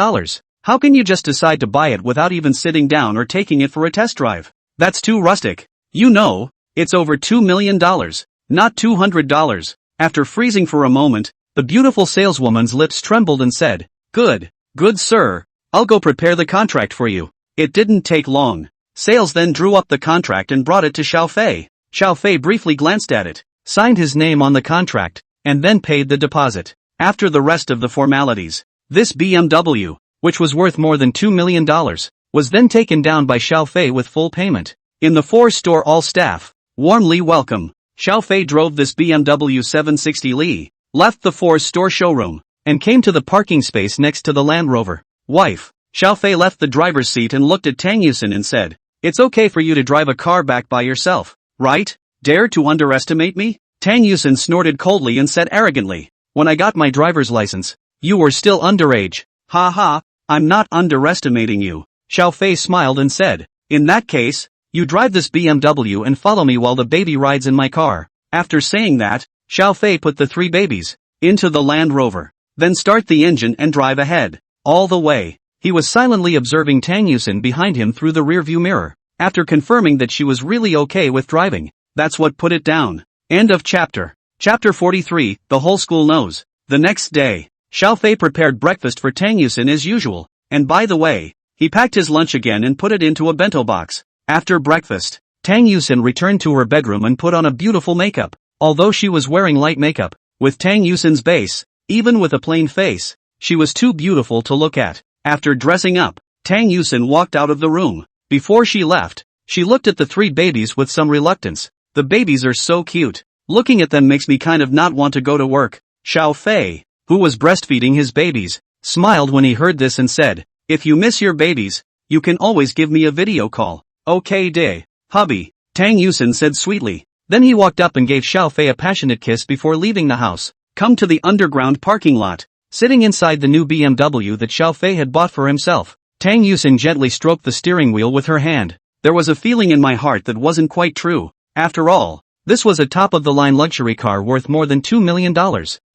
A: How can you just decide to buy it without even sitting down or taking it for a test drive? That's too rustic. You know, it's over $2 million, not $200. After freezing for a moment, the beautiful saleswoman's lips trembled and said, Good sir. I'll go prepare the contract for you. It didn't take long. Sales then drew up the contract and brought it to Xiaofei. Xiaofei briefly glanced at it, signed his name on the contract, and then paid the deposit. After the rest of the formalities, this BMW, which was worth more than $2 million, was then taken down by Xiaofei with full payment. In the store all staff warmly welcome. Xiaofei drove this BMW 760 Li, left the store showroom, and came to the parking space next to the Land Rover. Wife. Xiaofei left the driver's seat and looked at Tang Yusin and said, It's okay for you to drive a car back by yourself, right? Dare to underestimate me? Tang Yusin snorted coldly and said arrogantly, When I got my driver's license, you were still underage. Ha ha, I'm not underestimating you. Xiaofei smiled and said, In that case, you drive this BMW and follow me while the baby rides in my car. After saying that, Xiaofei put the 3 babies into the Land Rover. Then start the engine and drive ahead. All the way, he was silently observing Tang Yusin behind him through the rearview mirror. After confirming that she was really okay with driving, that's what put it down. End of chapter. Chapter 43, The Whole School Knows. The next day, Xiaofei prepared breakfast for Tang Yusin as usual, and by the way, he packed his lunch again and put it into a bento box. After breakfast, Tang Yusin returned to her bedroom and put on a beautiful makeup. Although she was wearing light makeup, with Tang Yusin's base, even with a plain face, she was too beautiful to look at. After dressing up, Tang Yusin walked out of the room. Before she left, she looked at the 3 babies with some reluctance. The babies are so cute. Looking at them makes me kind of not want to go to work. Xiaofei, who was breastfeeding his babies, smiled when he heard this and said, If you miss your babies, you can always give me a video call. Okay day, hubby, Tang Yusin said sweetly. Then he walked up and gave Xiaofei a passionate kiss before leaving the house. Come to the underground parking lot. Sitting inside the new BMW that Xiaofei had bought for himself, Tang Yusin gently stroked the steering wheel with her hand. There was a feeling in my heart that wasn't quite true. After all, this was a top-of-the-line luxury car worth more than $2 million.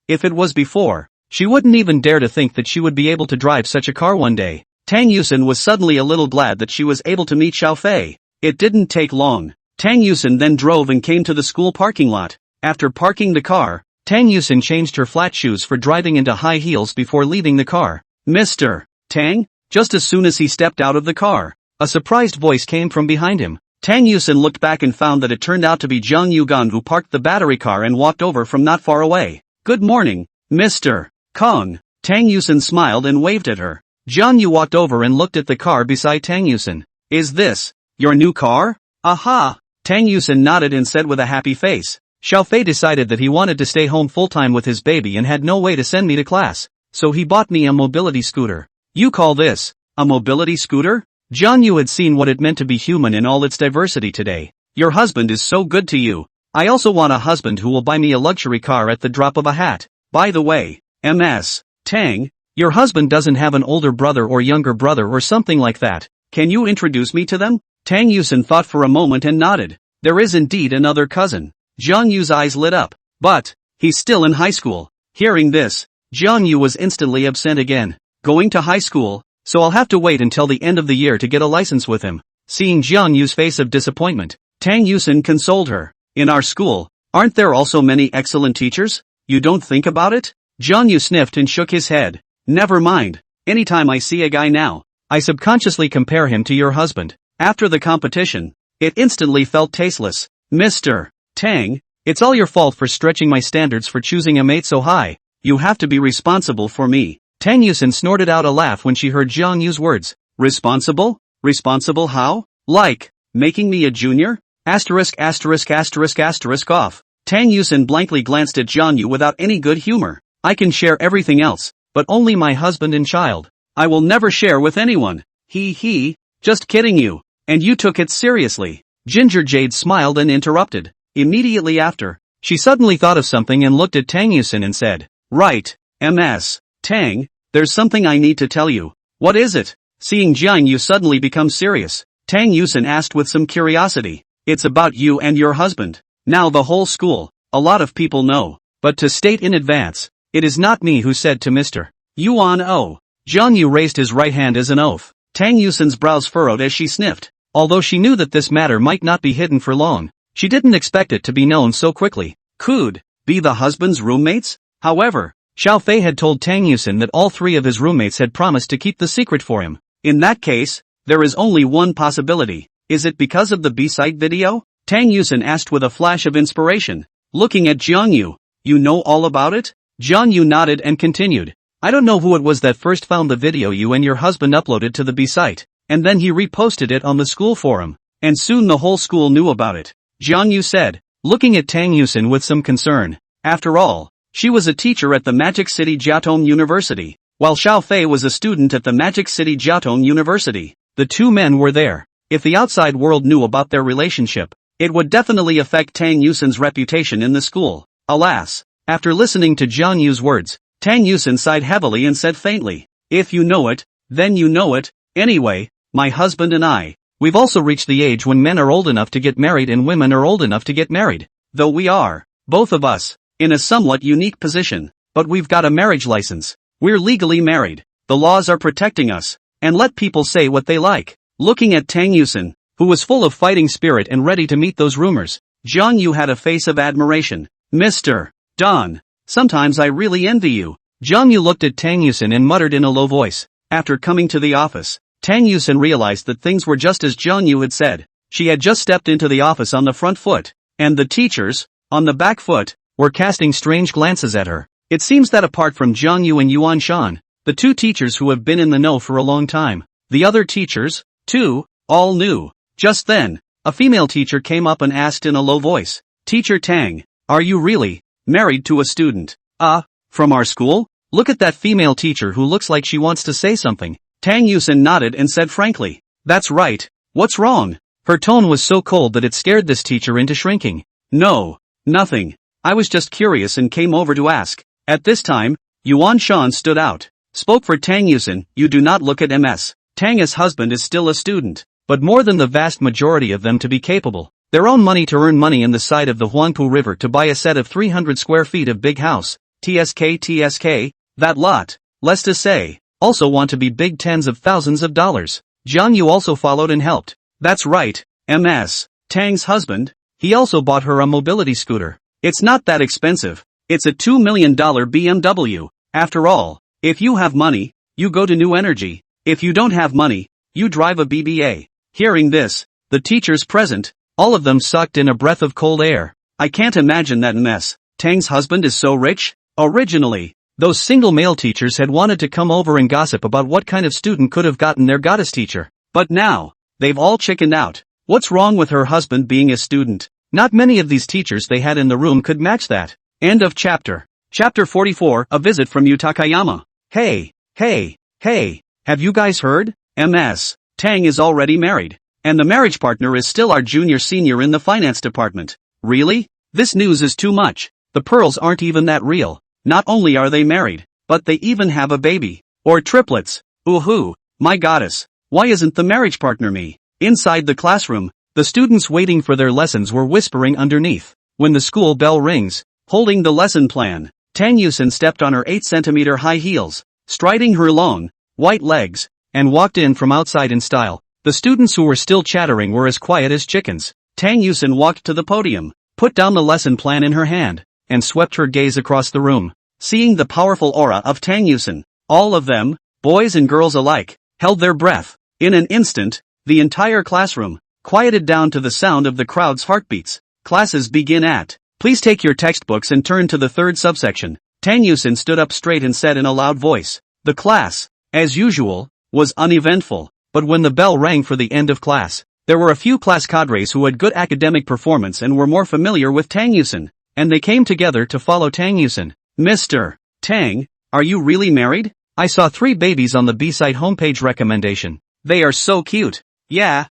A: If it was before, she wouldn't even dare to think that she would be able to drive such a car one day. Tang Yusin was suddenly a little glad that she was able to meet Xiaofei. It didn't take long. Tang Yusin then drove and came to the school parking lot. After parking the car, Tang Yusin changed her flat shoes for driving into high heels before leaving the car. Mr. Tang? Just as soon as he stepped out of the car, a surprised voice came from behind him. Tang Yusin looked back and found that it turned out to be Zhang Yugan, who parked the battery car and walked over from not far away. Good morning, Mr. Kong. Tang Yusin smiled and waved at her. Zhang Yu walked over and looked at the car beside Tang Yusin. Is this your new car? Aha! Tang Yusin nodded and said with a happy face. Xiaofei decided that he wanted to stay home full-time with his baby and had no way to send me to class, so he bought me a mobility scooter. You call this a mobility scooter? Zhang Yu had seen what it meant to be human in all its diversity today. Your husband is so good to you. I also want a husband who will buy me a luxury car at the drop of a hat. By the way, Ms. Tang, your husband doesn't have an older brother or younger brother or something like that. Can you introduce me to them? Tang Yusin thought for a moment and nodded. There is indeed another cousin. Zhang Yu's eyes lit up. But he's still in high school. Hearing this, Zhang Yu was instantly upset again. Going to high school? So I'll have to wait until the end of the year to get a license with him. Seeing Zhang Yu's face of disappointment, Tang Yusin consoled her. In our school, aren't there also many excellent teachers? You don't think about it? Zhang Yu sniffed and shook his head. Never mind. Anytime I see a guy now, I subconsciously compare him to your husband. After the competition, it instantly felt tasteless. Mr. Tang, it's all your fault for stretching my standards for choosing a mate so high. You have to be responsible for me. Tang Yusin snorted out a laugh when she heard Zhang Yu's words. Responsible? Responsible how? Like, making me a junior? Asterisk asterisk asterisk asterisk off. Tang Yusin blankly glanced at Zhang Yu without any good humor. I can share everything else, but only my husband and child. I will never share with anyone. He, just kidding you. And you took it seriously. Ginger Jade smiled and interrupted. Immediately after, she suddenly thought of something and looked at Tang Yusin and said, Right, Ms. Tang, there's something I need to tell you. What is it? Seeing Zhang Yu suddenly become serious, Tang Yusin asked with some curiosity. It's about you and your husband. Now the whole school, a lot of people know. But to state in advance, it is not me who said to Mr. Yuan Oh. Jiang Yu raised his right hand as an oath. Tang Yusin's brows furrowed as she sniffed. Although she knew that this matter might not be hidden for long, she didn't expect it to be known so quickly. Could be the husband's roommates? However, Xiao Fei had told Tang Yusin that all three of his roommates had promised to keep the secret for him. In that case, there is only one possibility. Is it because of the B-side video? Tang Yusin asked with a flash of inspiration. Looking at Jiang Yu, you know all about it? Jiang Yu nodded and continued. I don't know who it was that first found the video you and your husband uploaded to the B-site, and then he reposted it on the school forum, and soon the whole school knew about it. Jiang Yu said, looking at Tang Yusin with some concern. After all, she was a teacher at the Magic City Jiaotong University, while Xiao Fei was a student at the Magic City Jiaotong University. The two men were there. If the outside world knew about their relationship, it would definitely affect Tang Yusin's reputation in the school. Alas, after listening to Jiang Yu's words, Tang Yusin sighed heavily and said faintly, if you know it, then you know it. Anyway, my husband and we've also reached the age when men are old enough to get married and women are old enough to get married. Though we are, both of us, in a somewhat unique position, but we've got a marriage license. We're legally married. The laws are protecting us. And let people say what they like. Looking at Tang Yusin, who was full of fighting spirit and ready to meet those rumors, Jiang Yu had a face of admiration. Mr. Don, sometimes I really envy you. Jiang Yu looked at Tang Yusin and muttered in a low voice. After coming to the office, Tang Yusin realized that things were just as Jiang Yu had said. She had just stepped into the office on the front foot, and the teachers, on the back foot, were casting strange glances at her. It seems that apart from Jiang Yu and Yuan Shan, the two teachers who have been in the know for a long time, the other teachers, too, all knew. Just then, a female teacher came up and asked in a low voice, Teacher Tang, are you really married to a student? From our school? Look at that female teacher who looks like she wants to say something. Tang Yusin nodded and said frankly, that's right. What's wrong? Her tone was so cold that it scared this teacher into shrinking. No, nothing. I was just curious and came over to ask. At this time, Yuan Shan stood out. Spoke for Tang Yusin, you do not look at MS. Tang's husband is still a student, but more than the vast majority of them to be capable. Their own money to earn money in the side of the Huangpu River to buy a set of 300 square feet of big house. TSK, that lot. Less to say. Also want to be big tens of thousands of dollars. Jiang Yu also followed and helped. That's right, MS. Tang's husband. He also bought her a mobility scooter. It's not that expensive. It's a $2 million BMW. After all, if you have money, you go to New Energy. If you don't have money, you drive a BBA. Hearing this, the teachers present, all of them sucked in a breath of cold air. I can't imagine that mess. Tang's husband is so rich? Originally, those single male teachers had wanted to come over and gossip about what kind of student could have gotten their goddess teacher. But now, they've all chickened out. What's wrong with her husband being a student? Not many of these teachers they had in the room could match that. End of chapter. Chapter 44, A Visit from Takayama. Hey, have you guys heard? MS. Tang is already married. And the marriage partner is still our junior senior in the finance department. Really? This news is too much. The pearls aren't even that real. Not only are they married, but they even have a baby. Or triplets. Ooh, my goddess. Why isn't the marriage partner me? Inside the classroom, the students waiting for their lessons were whispering underneath. When the school bell rings, holding the lesson plan, Tang Yusin stepped on her 8-centimeter high heels, striding her long, white legs, and walked in from outside in style. The students who were still chattering were as quiet as chickens. Tang Yusin walked to the podium, put down the lesson plan in her hand, and swept her gaze across the room. Seeing the powerful aura of Tang Yusin, all of them, boys and girls alike, held their breath. In an instant, the entire classroom quieted down to the sound of the crowd's heartbeats. Classes begin at. Please take your textbooks and turn to the third subsection. Tang Yusin stood up straight and said in a loud voice. The class, as usual, was uneventful, but when the bell rang for the end of class, there were a few class cadres who had good academic performance and were more familiar with Tang Yusin, and they came together to follow Tang Yusin. Mr. Tang, are you really married? I saw 3 babies on the B-site homepage recommendation. They are so cute. Yeah,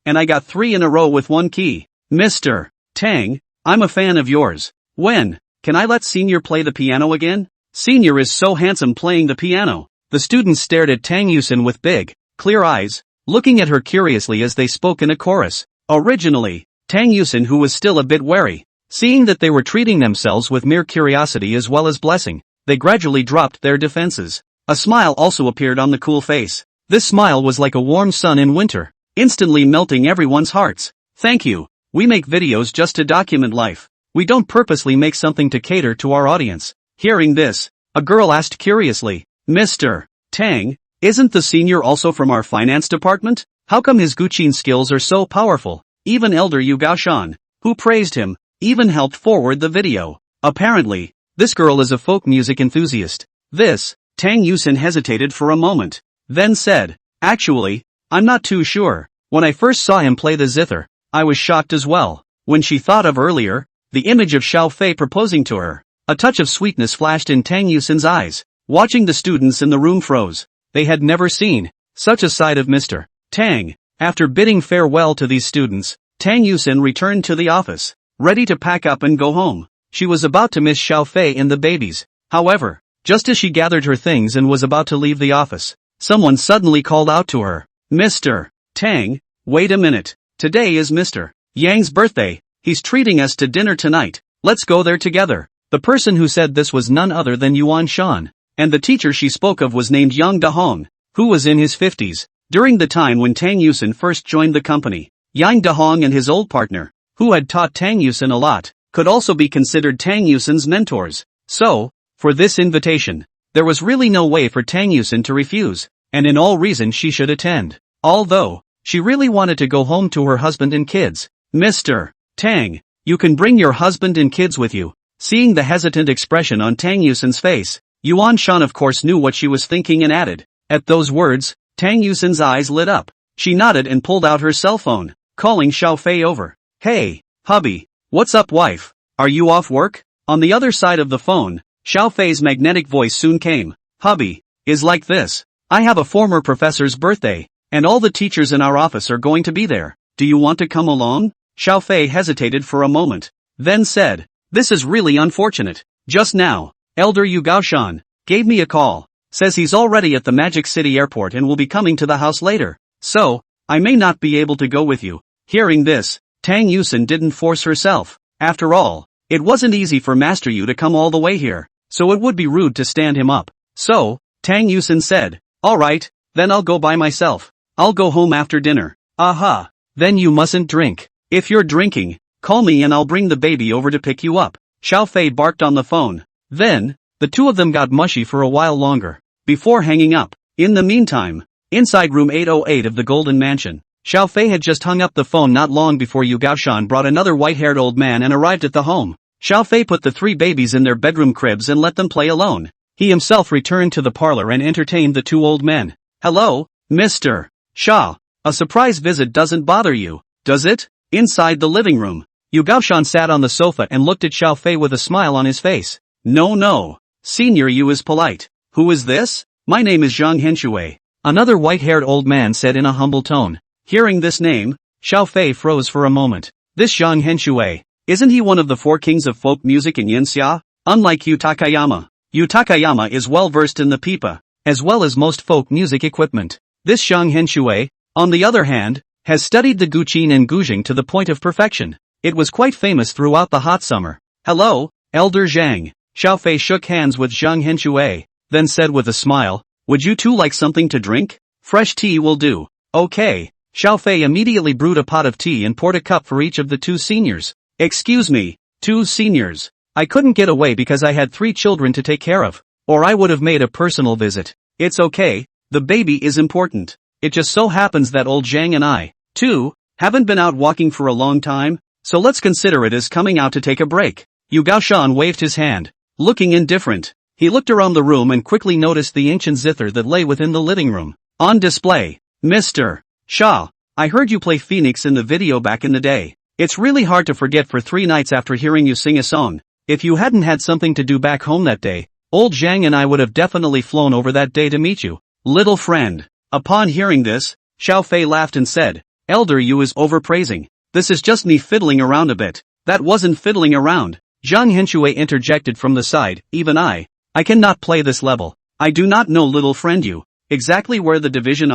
A: and I got 3 in a row with 1 key. Mr. Tang, I'm a fan of yours. When can I let Senior play the piano again? Senior is so handsome playing the piano. The students stared at Tang Yusin with big, clear eyes, looking at her curiously as they spoke in a chorus. Originally, Tang Yusin, who was still a bit wary, seeing that they were treating themselves with mere curiosity as well as blessing, they gradually dropped their defenses. A smile also appeared on the cool face. This smile was like a warm sun in winter, instantly melting everyone's hearts. Thank you. We make videos just to document life. We don't purposely make something to cater to our audience. Hearing this, a girl asked curiously, Mr. Tang, isn't the senior also from our finance department? How come his Guqin skills are so powerful? Even Elder Yu Gaoshan, who praised him, even helped forward the video. Apparently, this girl is a folk music enthusiast. This, Tang Yusin hesitated for a moment, then said, actually, I'm not too sure. When I first saw him play the zither, I was shocked as well. When she thought of earlier, the image of Xiao Fei proposing to her, a touch of sweetness flashed in Tang Yusin's eyes. Watching the students in the room froze. They had never seen such a side of Mr. Tang. After bidding farewell to these students, Tang Yusin returned to the office, ready to pack up and go home. She was about to miss Xiao Fei and the babies. However, just as she gathered her things and was about to leave the office, someone suddenly called out to her, Mr. Tang, wait a minute. Today is Mr. Yang's birthday. He's treating us to dinner tonight. Let's go there together. The person who said this was none other than Yuan Shan, and the teacher she spoke of was named Yang Dahong, who was in his 50s. During the time when Tang Yusin first joined the company, Yang Dahong and his old partner, who had taught Tang Yusin a lot, could also be considered Tang Yusin's mentors. So, for this invitation, there was really no way for Tang Yusin to refuse, and in all reason she should attend. Although, she really wanted to go home to her husband and kids. Mr. Tang, you can bring your husband and kids with you. Seeing the hesitant expression on Tang Yusin's face, Yuan Shan of course knew what she was thinking and added. At those words, Tang Yusin's eyes lit up. She nodded and pulled out her cell phone, calling Xiao Fei over. Hey, hubby, what's up wife? Are you off work? On the other side of the phone, Xiao Fei's magnetic voice soon came. Hubby, is like this. I have a former professor's birthday, and all the teachers in our office are going to be there. Do you want to come along? Xiao Fei hesitated for a moment, then said, this is really unfortunate. Just now, Elder Yu Gaoshan gave me a call. Says he's already at the Magic City airport and will be coming to the house later. So, I may not be able to go with you. Hearing this, Tang Yusin didn't force herself. After all, it wasn't easy for Master Yu to come all the way here, so it would be rude to stand him up. So, Tang Yusin said, alright, then I'll go by myself. I'll go home after dinner. Aha. Then you mustn't drink. If you're drinking, call me and I'll bring the baby over to pick you up. Xiao Fei barked on the phone. Then, the two of them got mushy for a while longer, before hanging up. In the meantime, inside room 808 of the Golden Mansion, Xiao Fei had just hung up the phone not long before Yu Gaoshan brought another white-haired old man and arrived at the home. Xiao Fei put the three babies in their bedroom cribs and let them play alone. He himself returned to the parlor and entertained the two old men. Hello, Mr. Xia. A surprise visit doesn't bother you, does it? Inside the living room, Yu Gaoshan sat on the sofa and looked at Xiao Fei with a smile on his face. No. Senior Yu is polite. Who is this? My name is Zhang Henshui. Another white-haired old man said in a humble tone. Hearing this name, Xiao Fei froze for a moment. This Zhang Henshui, isn't he one of the four kings of folk music in Yinxia? Unlike Yu Takayama is well versed in the pipa, as well as most folk music equipment. This Zhang Henshui, on the other hand, has studied the Guqin and Guzheng to the point of perfection. It was quite famous throughout the hot summer. Hello, Elder Zhang. Xiao Fei shook hands with Zhang Henshui, then said with a smile, would you two like something to drink? Fresh tea will do. Okay. Xiao Fei immediately brewed a pot of tea and poured a cup for each of the two seniors. Excuse me, two seniors. I couldn't get away because I had 3 children to take care of, or I would have made a personal visit. It's okay, the baby is important. It just so happens that old Zhang and I, too, haven't been out walking for a long time, so let's consider it as coming out to take a break. Yu Gaoshan waved his hand, looking indifferent. He looked around the room and quickly noticed the ancient zither that lay within the living room. On display. Mr. Xia, I heard you play Phoenix in the video back in the day. It's really hard to forget for 3 nights after hearing you sing a song. If you hadn't had something to do back home that day, old Zhang and I would have definitely flown over that day to meet you. Little friend. Upon hearing this, Xiao Fei laughed and said, Elder Yu is overpraising. This is just me fiddling around a bit. That wasn't fiddling around. Zhang Henshui interjected from the side, even I cannot play this level. I do not know little friend Yu. Exactly where the division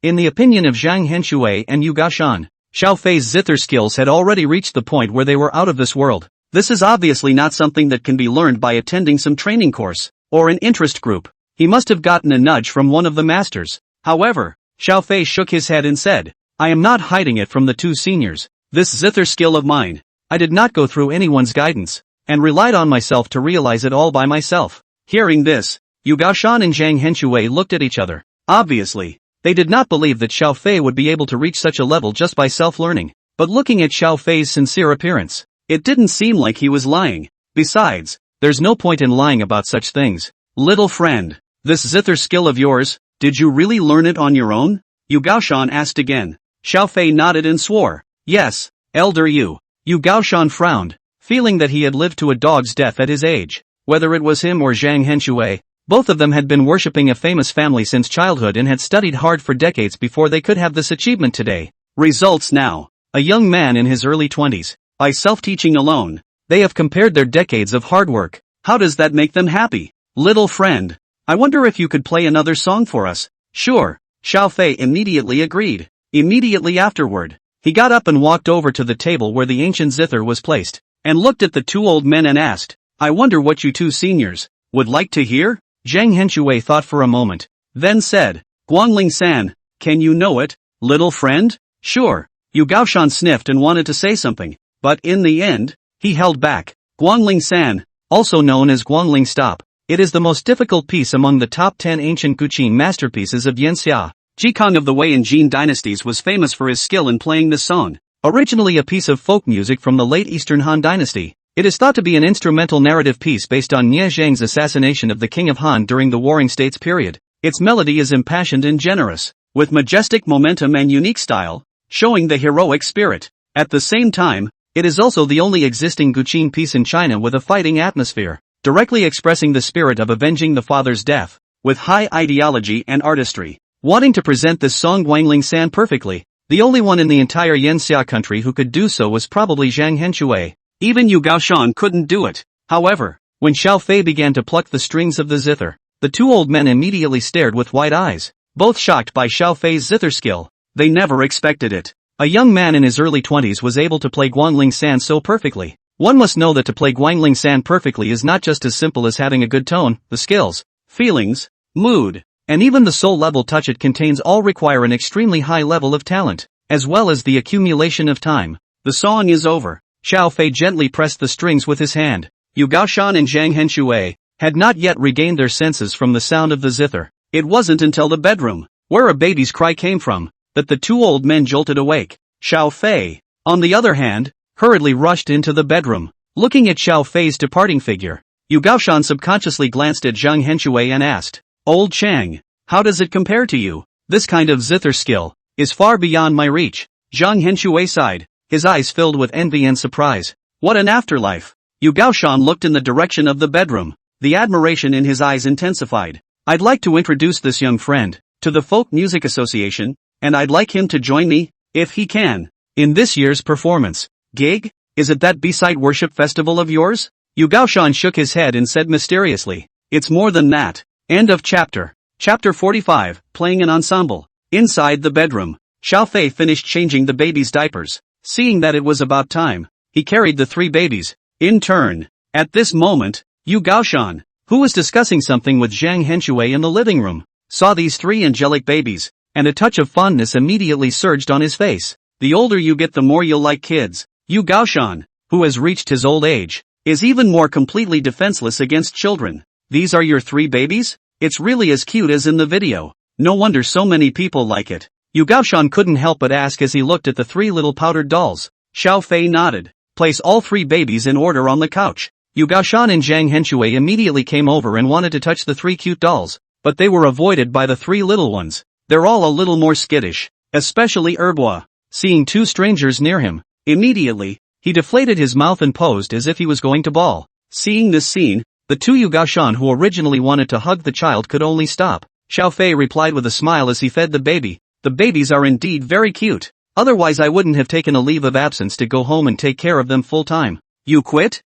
A: In the opinion of Zhang Henshui and Yu Gaoshan, Xiao Fei's zither skills had already reached the point where they were out of this world. This is obviously not something that can be learned by attending some training course, or an interest group. He must have gotten a nudge from one of the masters. However, Xiao Fei shook his head and said, I am not hiding it from the two seniors. This zither skill of mine, I did not go through anyone's guidance, and relied on myself to realize it all by myself. Hearing this, Yu Gaoshan and Zhang Henshui looked at each other. Obviously, they did not believe that Xiao Fei would be able to reach such a level just by self-learning. But looking at Xiao Fei's sincere appearance, it didn't seem like he was lying. Besides, there's no point in lying about such things. Little friend, this zither skill of yours, did you really learn it on your own? Yu Gaoshan asked again. Xiao Fei nodded and swore. Yes, Elder Yu. Yu Gaoshan frowned, feeling that he had lived to a dog's death at his age. Whether it was him or Zhang Henshui, both of them had been worshipping a famous family since childhood and had studied hard for decades before they could have this achievement today. Results now. A young man in his early 20s. By self-teaching alone, they have compared their decades of hard work. How does that make them happy? Little friend, I wonder if you could play another song for us. Sure, Xiao Fei immediately agreed. Immediately afterward, he got up and walked over to the table where the ancient zither was placed, and looked at the two old men and asked, I wonder what you two seniors would like to hear? Zhang Henshui thought for a moment, then said, Guangling-san, can you know it, little friend? Sure. Yu Gaoshan sniffed and wanted to say something, but in the end, he held back. Guangling-san, also known as Guangling Stop, it is the most difficult piece among the top 10 ancient Guqin masterpieces of Yanxia. Jikong of the Wei and Jin dynasties was famous for his skill in playing this song. Originally a piece of folk music from the late Eastern Han dynasty, it is thought to be an instrumental narrative piece based on Nie Zhang's assassination of the king of Han during the Warring States period. Its melody is impassioned and generous, with majestic momentum and unique style, showing the heroic spirit. At the same time, it is also the only existing Guqin piece in China with a fighting atmosphere, directly expressing the spirit of avenging the father's death, with high ideology and artistry. Wanting to present this song Guangling-san perfectly, the only one in the entire Yanxia country who could do so was probably Zhang Henshui. Even Yu Gaoshan couldn't do it. However, when Xiao Fei began to pluck the strings of the zither, the two old men immediately stared with wide eyes, both shocked by Xiao Fei's zither skill. They never expected it. A young man in his early 20s was able to play Guangling-san so perfectly. One must know that to play Guangling-san perfectly is not just as simple as having a good tone, the skills, feelings, mood, and even the soul-level touch it contains all require an extremely high level of talent, as well as the accumulation of time. The song is over. Xiao Fei gently pressed the strings with his hand. Yu Gaoshan and Zhang Henshui had not yet regained their senses from the sound of the zither. It wasn't until the bedroom, where a baby's cry came from, that the two old men jolted awake. Xiao Fei, on the other hand, hurriedly rushed into the bedroom. Looking at Xiao Fei's departing figure, Yu Gaoshan subconsciously glanced at Zhang Henshui and asked, Old Chang, how does it compare to you? This kind of zither skill is far beyond my reach. Zhang Henshui sighed, his eyes filled with envy and surprise. What an afterlife! Yu Gaoshan looked in the direction of the bedroom. The admiration in his eyes intensified. I'd like to introduce this young friend to the Folk Music Association, and I'd like him to join me, if he can, in this year's performance. Gig? Is it that B-side worship festival of yours? Yu Gaoshan shook his head and said mysteriously, It's more than that. End of chapter. Chapter 45, Playing an Ensemble. Inside the bedroom, Xiao Fei finished changing the baby's diapers. Seeing that it was about time, he carried the three babies, in turn. At this moment, Yu Gaoshan, who was discussing something with Zhang Henshui in the living room, saw these three angelic babies, and a touch of fondness immediately surged on his face. The older you get the more you'll like kids. Yu Gaoshan, who has reached his old age, is even more completely defenseless against children. These are your three babies? It's really as cute as in the video. No wonder so many people like it. Yu Gaoshan couldn't help but ask as he looked at the three little powdered dolls. Xiao Fei nodded. Place all three babies in order on the couch. Yu Gaoshan and Zhang Henshui immediately came over and wanted to touch the three cute dolls, but they were avoided by the three little ones. They're all a little more skittish, especially Erbois. Seeing two strangers near him, immediately, he deflated his mouth and posed as if he was going to bawl. Seeing this scene, the two Yu Gaoshan who originally wanted to hug the child could only stop. Xiao Fei replied with a smile as he fed the baby. The babies are indeed very cute. Otherwise I wouldn't have taken a leave of absence to go home and take care of them full time. You quit?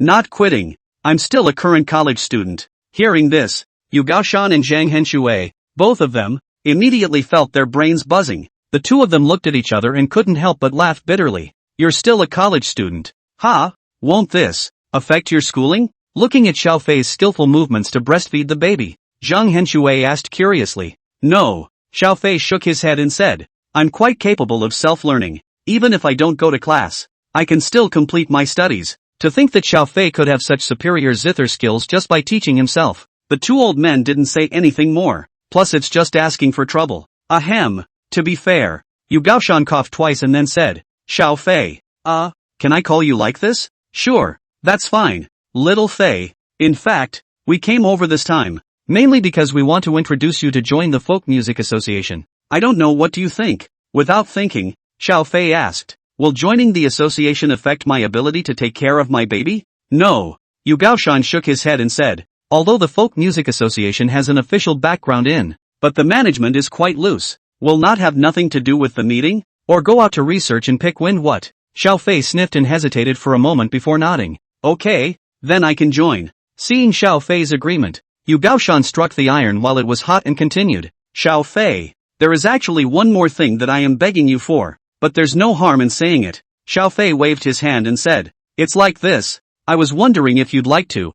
A: Not quitting. I'm still a current college student. Hearing this, Yu Gaoshan and Zhang Henshui, both of them, immediately felt their brains buzzing. The two of them looked at each other and couldn't help but laugh bitterly. You're still a college student. Ha! Won't this affect your schooling? Looking at Xiao Fei's skillful movements to breastfeed the baby, Zhang Henshui asked curiously. No. Xiao Fei shook his head and said, I'm quite capable of self-learning. Even if I don't go to class, I can still complete my studies. To think that Xiao Fei could have such superior zither skills just by teaching himself. The two old men didn't say anything more. Plus it's just asking for trouble. Ahem. To be fair. Yu Gaoshan coughed twice and then said, Xiao Fei. Can I call you like this? Sure. That's fine. Little Fei. In fact, we came over this time, mainly because we want to introduce you to join the Folk Music Association. I don't know, what do you think? Without thinking, Xiao Fei asked, will joining the association affect my ability to take care of my baby? No. Yu Gaoshan shook his head and said, although the Folk Music Association has an official background in, but the management is quite loose, will not have nothing to do with the meeting, or go out to research and pick when what? Xiao Fei sniffed and hesitated for a moment before nodding. Okay, then I can join. Seeing Xiao Fei's agreement, Yu Gaoshan struck the iron while it was hot and continued. Xiao Fei, there is actually one more thing that I am begging you for, but there's no harm in saying it. Xiao Fei waved his hand and said, it's like this. I was wondering if you'd like to,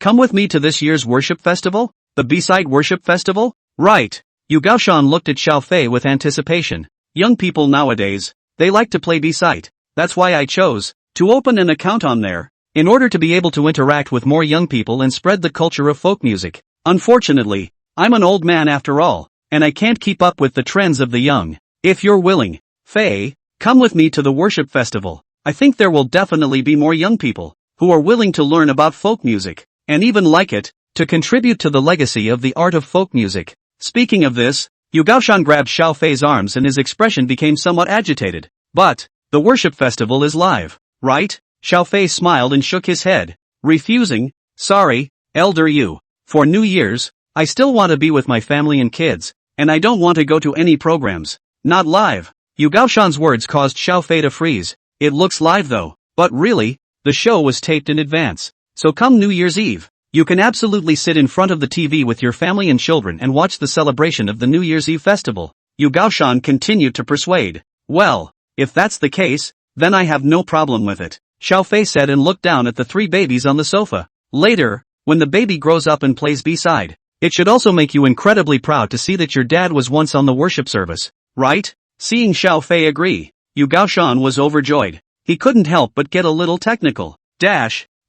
A: come with me to this year's worship festival? The B-side worship festival? Right. Yu Gaoshan looked at Xiao Fei with anticipation. Young people nowadays, they like to play B-side. That's why I chose to open an account on there, in order to be able to interact with more young people and spread the culture of folk music. Unfortunately, I'm an old man after all, and I can't keep up with the trends of the young. If you're willing, Fei, come with me to the worship festival. I think there will definitely be more young people who are willing to learn about folk music, and even like it, to contribute to the legacy of the art of folk music. Speaking of this, Yu Gaoshan grabbed Xiao Fei's arms and his expression became somewhat agitated. But, the worship festival is live, right? Xiao Fei smiled and shook his head, refusing. Sorry, Elder Yu. For New Year's, I still want to be with my family and kids, and I don't want to go to any programs. Not live. Yu Gaoshan's words caused Xiao Fei to freeze. It looks live though. But really, the show was taped in advance. So come New Year's Eve, you can absolutely sit in front of the TV with your family and children and watch the celebration of the New Year's Eve festival. Yu Gaoshan continued to persuade. Well, if that's the case, then I have no problem with it, Xiao Fei said and looked down at the three babies on the sofa. Later, when the baby grows up and plays B-side, it should also make you incredibly proud to see that your dad was once on the worship service, right? Seeing Xiao Fei agree, Yu Gaoshan was overjoyed. He couldn't help but get a little technical.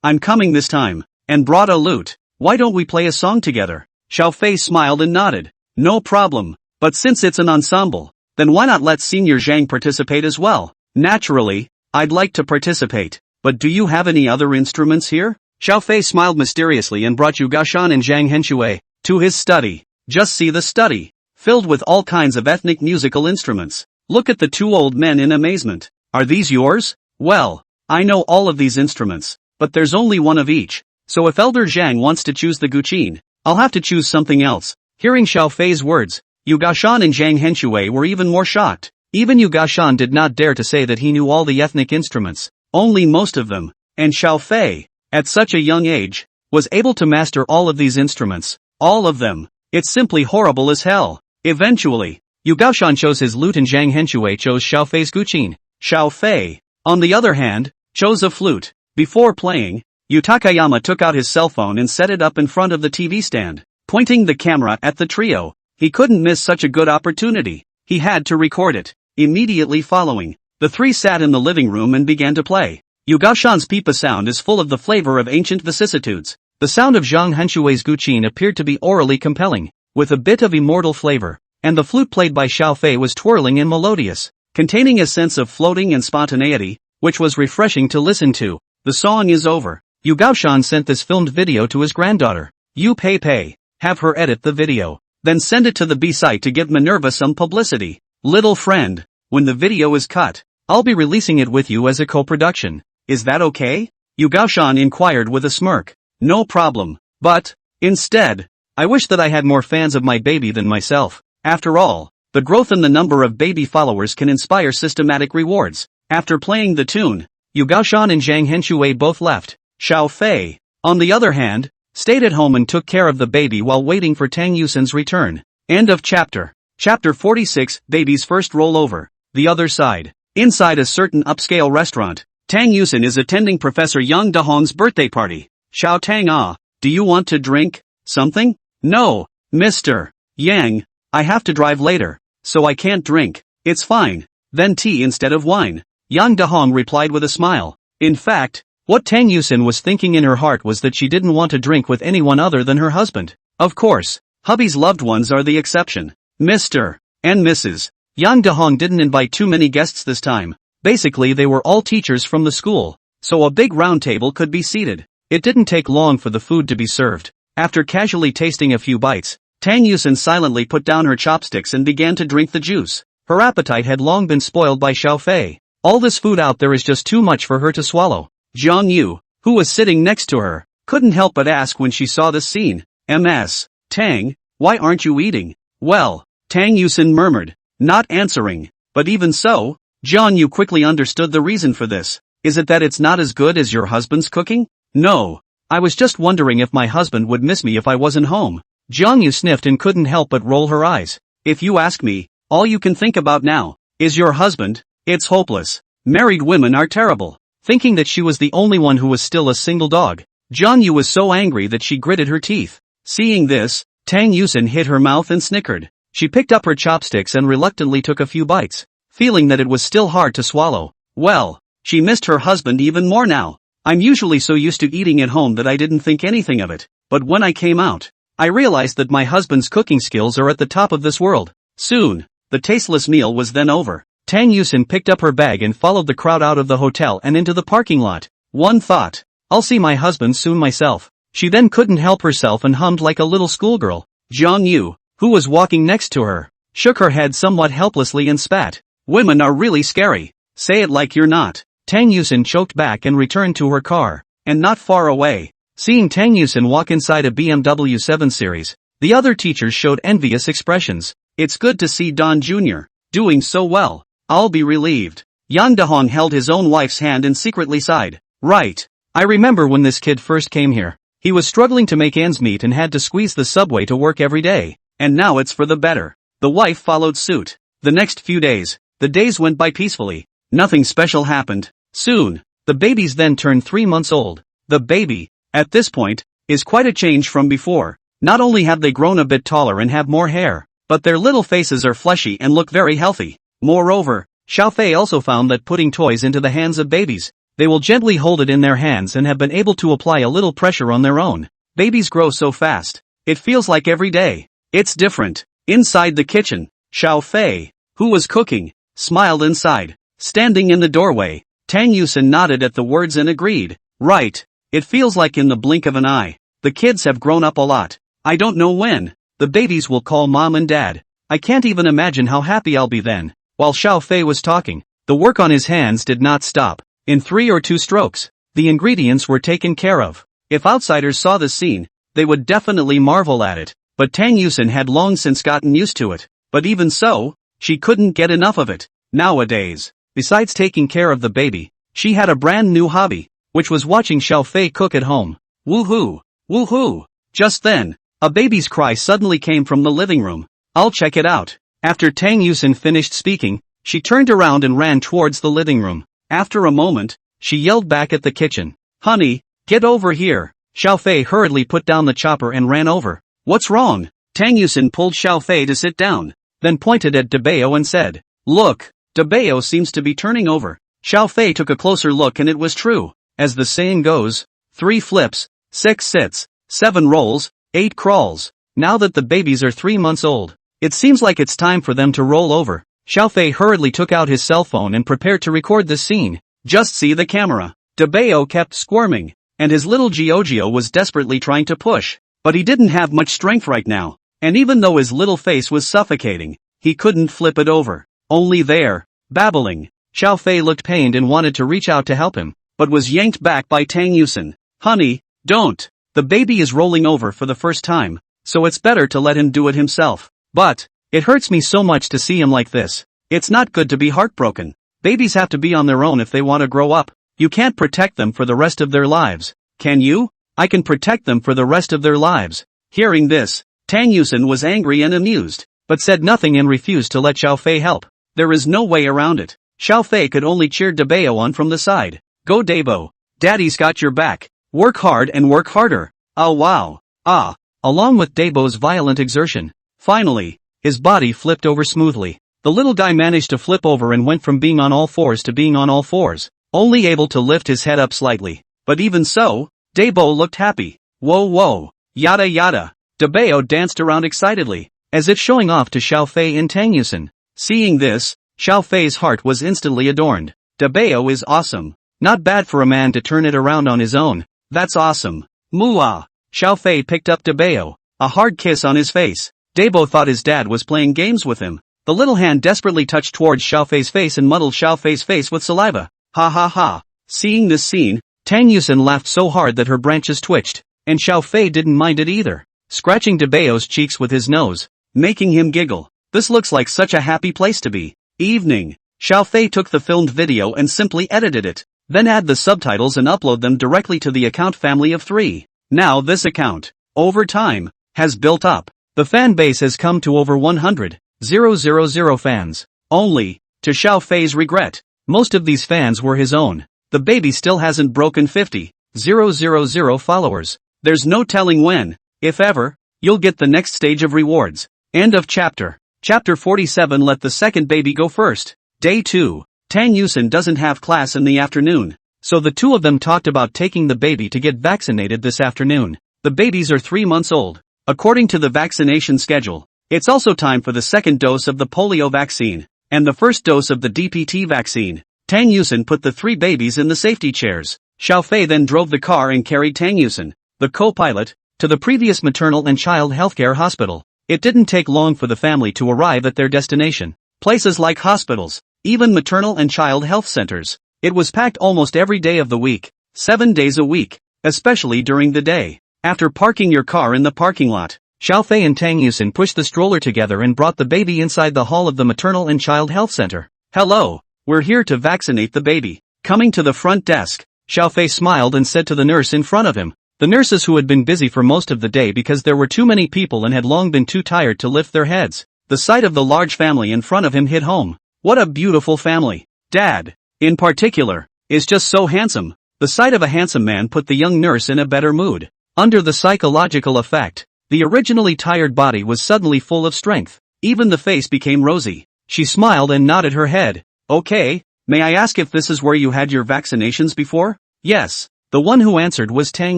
A: I'm coming this time, and brought a lute. Why don't we play a song together? Xiao Fei smiled and nodded. No problem, but since it's an ensemble, then why not let Senior Zhang participate as well? Naturally, I'd like to participate, but do you have any other instruments here? Xiao Fei smiled mysteriously and brought Yu Gaoshan and Zhang Henshui to his study. Just see the study, filled with all kinds of ethnic musical instruments. Look at the two old men in amazement. Are these yours? Well, I know all of these instruments, but there's only one of each. So if Elder Zhang wants to choose the guqin, I'll have to choose something else. Hearing Xiao Fei's words, Yu Gaoshan and Zhang Henshui were even more shocked. Even Yu Gaoshan did not dare to say that he knew all the ethnic instruments, only most of them, and Xiao Fei, at such a young age, was able to master all of these instruments. All of them. It's simply horrible as hell. Eventually, Yu Gaoshan chose his lute and Zhang Henshui chose Xiao Fei's guqin. Xiao Fei, on the other hand, chose a flute. Before playing, Yu Takayama took out his cell phone and set it up in front of the TV stand, pointing the camera at the trio. He couldn't miss such a good opportunity. He had to record it. Immediately following, the three sat in the living room and began to play. Yu Gaoshan's pipa sound is full of the flavor of ancient vicissitudes. The sound of Zhang Henshui's guqin appeared to be orally compelling, with a bit of immortal flavor, and the flute played by Xiao Fei was twirling and melodious, containing a sense of floating and spontaneity, which was refreshing to listen to. The song is over. Yu Gaoshan sent this filmed video to his granddaughter, Yu Pei Pei, have her edit the video, then send it to the B-site to give Minerva some publicity. Little friend, when the video is cut, I'll be releasing it with you as a co-production. Is that okay? Yu Gaoshan inquired with a smirk. No problem, but, instead, I wish that I had more fans of my baby than myself. After all, the growth in the number of baby followers can inspire systematic rewards. After playing the tune, Yu Gaoshan and Zhang Henshui both left. Xiao Fei, on the other hand, stayed at home and took care of the baby while waiting for Tang Yusan's return. End of chapter. Chapter 46, Baby's First Rollover. The Other Side. Inside a certain upscale restaurant, Tang Yusin is attending Professor Yang Dahong's birthday party. Xiao Tang do you want to drink something? No, Mr. Yang, I have to drive later, so I can't drink. It's fine. Then tea instead of wine. Yang Dahong replied with a smile. In fact, what Tang Yusin was thinking in her heart was that she didn't want to drink with anyone other than her husband. Of course, hubby's loved ones are the exception. Mr. and Mrs. Yang Dahong didn't invite too many guests this time. Basically they were all teachers from the school, so a big round table could be seated. It didn't take long for the food to be served. After casually tasting a few bites, Tang Yusin silently put down her chopsticks and began to drink the juice. Her appetite had long been spoiled by Xiao Fei. All this food out there is just too much for her to swallow. Jiang Yu, who was sitting next to her, couldn't help but ask when she saw this scene. Ms. Tang, why aren't you eating? Well, Tang Yusin murmured, not answering. But even so, Jiang Yu quickly understood the reason for this. Is it that it's not as good as your husband's cooking? No. I was just wondering if my husband would miss me if I wasn't home. Jiang Yu sniffed and couldn't help but roll her eyes. If you ask me, all you can think about now is your husband. It's hopeless. Married women are terrible. Thinking that she was the only one who was still a single dog, Jiang Yu was so angry that she gritted her teeth. Seeing this, Tang Yusin hit her mouth and snickered. She picked up her chopsticks and reluctantly took a few bites, feeling that it was still hard to swallow. Well, she missed her husband even more now. I'm usually so used to eating at home that I didn't think anything of it, but when I came out, I realized that my husband's cooking skills are at the top of this world. Soon, the tasteless meal was then over. Tang Yusin picked up her bag and followed the crowd out of the hotel and into the parking lot. One thought, I'll see my husband soon myself. She then couldn't help herself and hummed like a little schoolgirl. Jiang Yu, who was walking next to her, shook her head somewhat helplessly and spat. Women are really scary. Say it like you're not. Tang Yusin choked back and returned to her car. And not far away, seeing Tang Yusin walk inside a BMW 7 Series, the other teachers showed envious expressions. It's good to see Don Jr. doing so well. I'll be relieved. Yang Dahong held his own wife's hand and secretly sighed. Right. I remember when this kid first came here. He was struggling to make ends meet and had to squeeze the subway to work every day. And now it's for the better. The wife followed suit. The next few days, the days went by peacefully. Nothing special happened. Soon, the babies then turned 3 months old. The baby, at this point, is quite a change from before. Not only have they grown a bit taller and have more hair, but their little faces are fleshy and look very healthy. Moreover, Xiao Fei also found that putting toys into the hands of babies, they will gently hold it in their hands and have been able to apply a little pressure on their own. Babies grow so fast. It feels like every day. It's different. Inside the kitchen, Xiao Fei, who was cooking, smiled inside. Standing in the doorway, Tang Yusin nodded at the words and agreed. Right. It feels like in the blink of an eye. The kids have grown up a lot. I don't know when. The babies will call mom and dad. I can't even imagine how happy I'll be then. While Xiao Fei was talking, the work on his hands did not stop. In 3 or 2 strokes, the ingredients were taken care of. If outsiders saw this scene, they would definitely marvel at it. But Tang Yusin had long since gotten used to it. But even so, she couldn't get enough of it. Nowadays, besides taking care of the baby, she had a brand new hobby, which was watching Xiao Fei cook at home. Woohoo! Woohoo! Just then, a baby's cry suddenly came from the living room. I'll check it out. After Tang Yusin finished speaking, she turned around and ran towards the living room. After a moment, she yelled back at the kitchen. Honey, get over here. Xiao Fei hurriedly put down the chopper and ran over. What's wrong? Tang Yusin pulled Xiao Fei to sit down, then pointed at Debeo and said, Look, Debeo seems to be turning over. Xiao Fei took a closer look and it was true. As the saying goes, 3 flips, 6 sits, 7 rolls, 8 crawls. Now that the babies are 3 months old, it seems like it's time for them to roll over. Xiao Fei hurriedly took out his cell phone and prepared to record this scene. Just see the camera. Debeo kept squirming, and his little Giorgio was desperately trying to push. But he didn't have much strength right now, and even though his little face was suffocating, he couldn't flip it over. Only there, babbling. Xiao Fei looked pained and wanted to reach out to help him, but was yanked back by Tang Yusin. Honey, don't. The baby is rolling over for the first time, so it's better to let him do it himself. But, it hurts me so much to see him like this. It's not good to be heartbroken. Babies have to be on their own if they want to grow up. You can't protect them for the rest of their lives. Can you? I can protect them for the rest of their lives. Hearing this, Tang Yusin was angry and amused, but said nothing and refused to let Xiao Fei help. There is no way around it. Xiao Fei could only cheer Dabeo on from the side. Go Dabo. Daddy's got your back. Work hard and work harder. Oh wow. Ah. Along with Dabo's violent exertion, finally, his body flipped over smoothly. The little guy managed to flip over and went from being on all fours to being on all fours, only able to lift his head up slightly. But even so, Dabo looked happy. Whoa whoa. Yada yada. Dabeo danced around excitedly, as if showing off to Xiao Fei and Tang Yusin. Seeing this, Xiao Fei's heart was instantly adorned. Dabeo is awesome. Not bad for a man to turn it around on his own. That's awesome. Mooah. Xiao Fei picked up Dabeo, a hard kiss on his face. Dabo thought his dad was playing games with him. The little hand desperately touched towards Xiao Fei's face and muddled Xiao Fei's face with saliva. Ha ha ha. Seeing this scene, Tang Yusin laughed so hard that her branches twitched, and Xiao Fei didn't mind it either, scratching Dabeo's cheeks with his nose, making him giggle. This looks like such a happy place to be. Evening. Xiao Fei took the filmed video and simply edited it, then add the subtitles and upload them directly to the account family of 3. Now this account, over time, has built up. The fan base has come to over 100,000 fans. Only, to Xiao Fei's regret, most of these fans were his own. The baby still hasn't broken 50,000 followers. There's no telling when, if ever, you'll get the next stage of rewards. End of chapter. Chapter 47. Let the second baby go first. Day 2. Tang Yusin doesn't have class in the afternoon, so the two of them talked about taking the baby to get vaccinated this afternoon. The babies are 3 months old. According to the vaccination schedule, it's also time for the second dose of the polio vaccine, and the first dose of the DPT vaccine. Tang Yusin put the 3 babies in the safety chairs. Xiao Fei then drove the car and carried Tang Yusin, the co-pilot, to the previous maternal and child healthcare hospital. It didn't take long for the family to arrive at their destination. Places like hospitals, even maternal and child health centers. It was packed almost every day of the week, 7 days a week, especially during the day. After parking your car in the parking lot, Xiao Fei and Tang Yusin pushed the stroller together and brought the baby inside the hall of the maternal and child health center. Hello, we're here to vaccinate the baby. Coming to the front desk, Xiao Fei smiled and said to the nurse in front of him. The nurses, who had been busy for most of the day because there were too many people and had long been too tired to lift their heads. The sight of the large family in front of him hit home. What a beautiful family. Dad, in particular, is just so handsome. The sight of a handsome man put the young nurse in a better mood. Under the psychological effect, the originally tired body was suddenly full of strength. Even the face became rosy. She smiled and nodded her head. Okay, may I ask if this is where you had your vaccinations before? Yes. The one who answered was Tang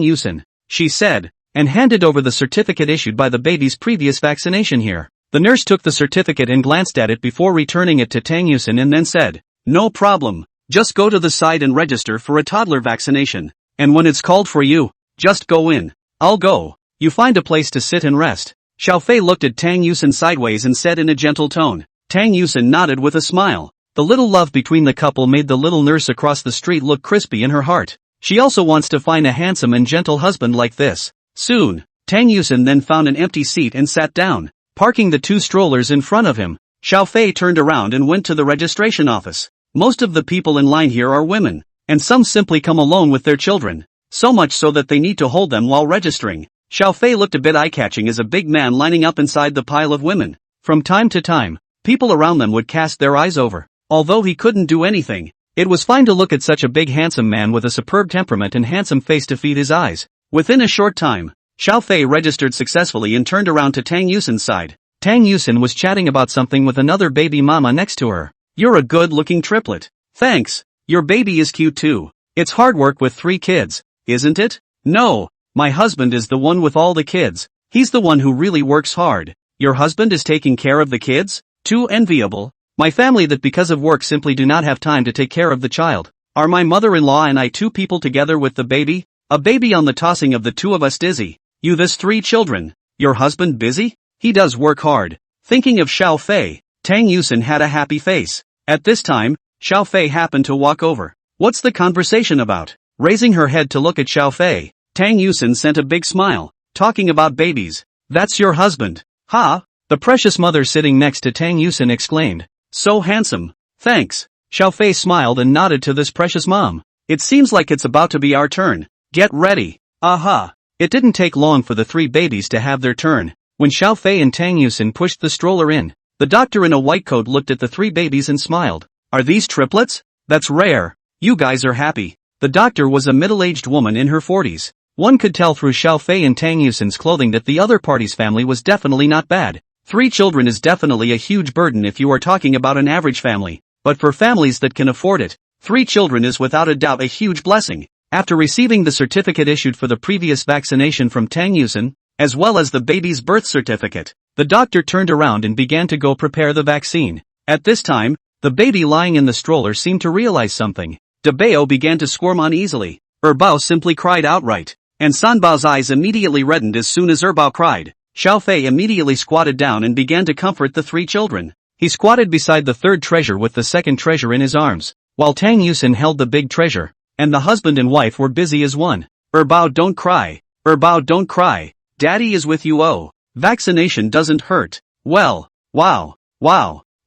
A: Yusin, she said, and handed over the certificate issued by the baby's previous vaccination here. The nurse took the certificate and glanced at it before returning it to Tang Yusin and then said, no problem, just go to the side and register for a toddler vaccination, and when it's called for you, just go in. I'll go. You find a place to sit and rest. Xiao Fei looked at Tang Yusin sideways and said in a gentle tone. Tang Yusin nodded with a smile. The little love between the couple made the little nurse across the street look crispy in her heart. She also wants to find a handsome and gentle husband like this. Soon, Tang Yusin then found an empty seat and sat down, parking the 2 strollers in front of him. Xiao Fei turned around and went to the registration office. Most of the people in line here are women, and some simply come alone with their children, so much so that they need to hold them while registering. Xiao Fei looked a bit eye-catching as a big man lining up inside the pile of women. From time to time, people around them would cast their eyes over. Although he couldn't do anything, it was fine to look at such a big handsome man with a superb temperament and handsome face to feed his eyes. Within a short time, Xiao Fei registered successfully and turned around to Tang Yusin's side. Tang Yusin was chatting about something with another baby mama next to her. You're a good-looking triplet. Thanks. Your baby is cute too. It's hard work with 3 kids, isn't it? No, my husband is the one with all the kids. He's the one who really works hard. Your husband is taking care of the kids? Too enviable. My family that because of work simply do not have time to take care of the child. Are my mother-in-law and I 2 people together with the baby? A baby on the tossing of the 2 of us dizzy. You this 3 children. Your husband busy? He does work hard. Thinking of Xiao Fei, Tang Yusin had a happy face. At this time, Xiao Fei happened to walk over. What's the conversation about? Raising her head to look at Xiao Fei, Tang Yusin sent a big smile. Talking about babies. That's your husband. Ha! The precious mother sitting next to Tang Yusin exclaimed. So handsome. Thanks. Xiao Fei smiled and nodded to this precious mom. It seems like it's about to be our turn. Get ready. Aha. It didn't take long for the 3 babies to have their turn. When Xiao Fei and Tang Yusin pushed the stroller in, the doctor in a white coat looked at the three babies and smiled. Are these triplets? That's rare. You guys are happy. The doctor was a middle-aged woman in her 40s. One could tell through Xiao Fei and Tang Yusin's clothing that the other party's family was definitely not bad. 3 children is definitely a huge burden if you are talking about an average family. But for families that can afford it, 3 children is without a doubt a huge blessing. After receiving the certificate issued for the previous vaccination from Tang Yusin, as well as the baby's birth certificate, the doctor turned around and began to go prepare the vaccine. At this time, the baby lying in the stroller seemed to realize something. Dabeo began to squirm uneasily. Erbao simply cried outright. And Sanbao's eyes immediately reddened as soon as Erbao cried. Xiao Fei immediately squatted down and began to comfort the 3 children. He squatted beside the third treasure with the second treasure in his arms, while Tang Yusin held the big treasure, and the husband and wife were busy as one. Erbao, don't cry. Erbao, don't cry. Daddy is with you. Oh. Vaccination doesn't hurt. Well. Wow.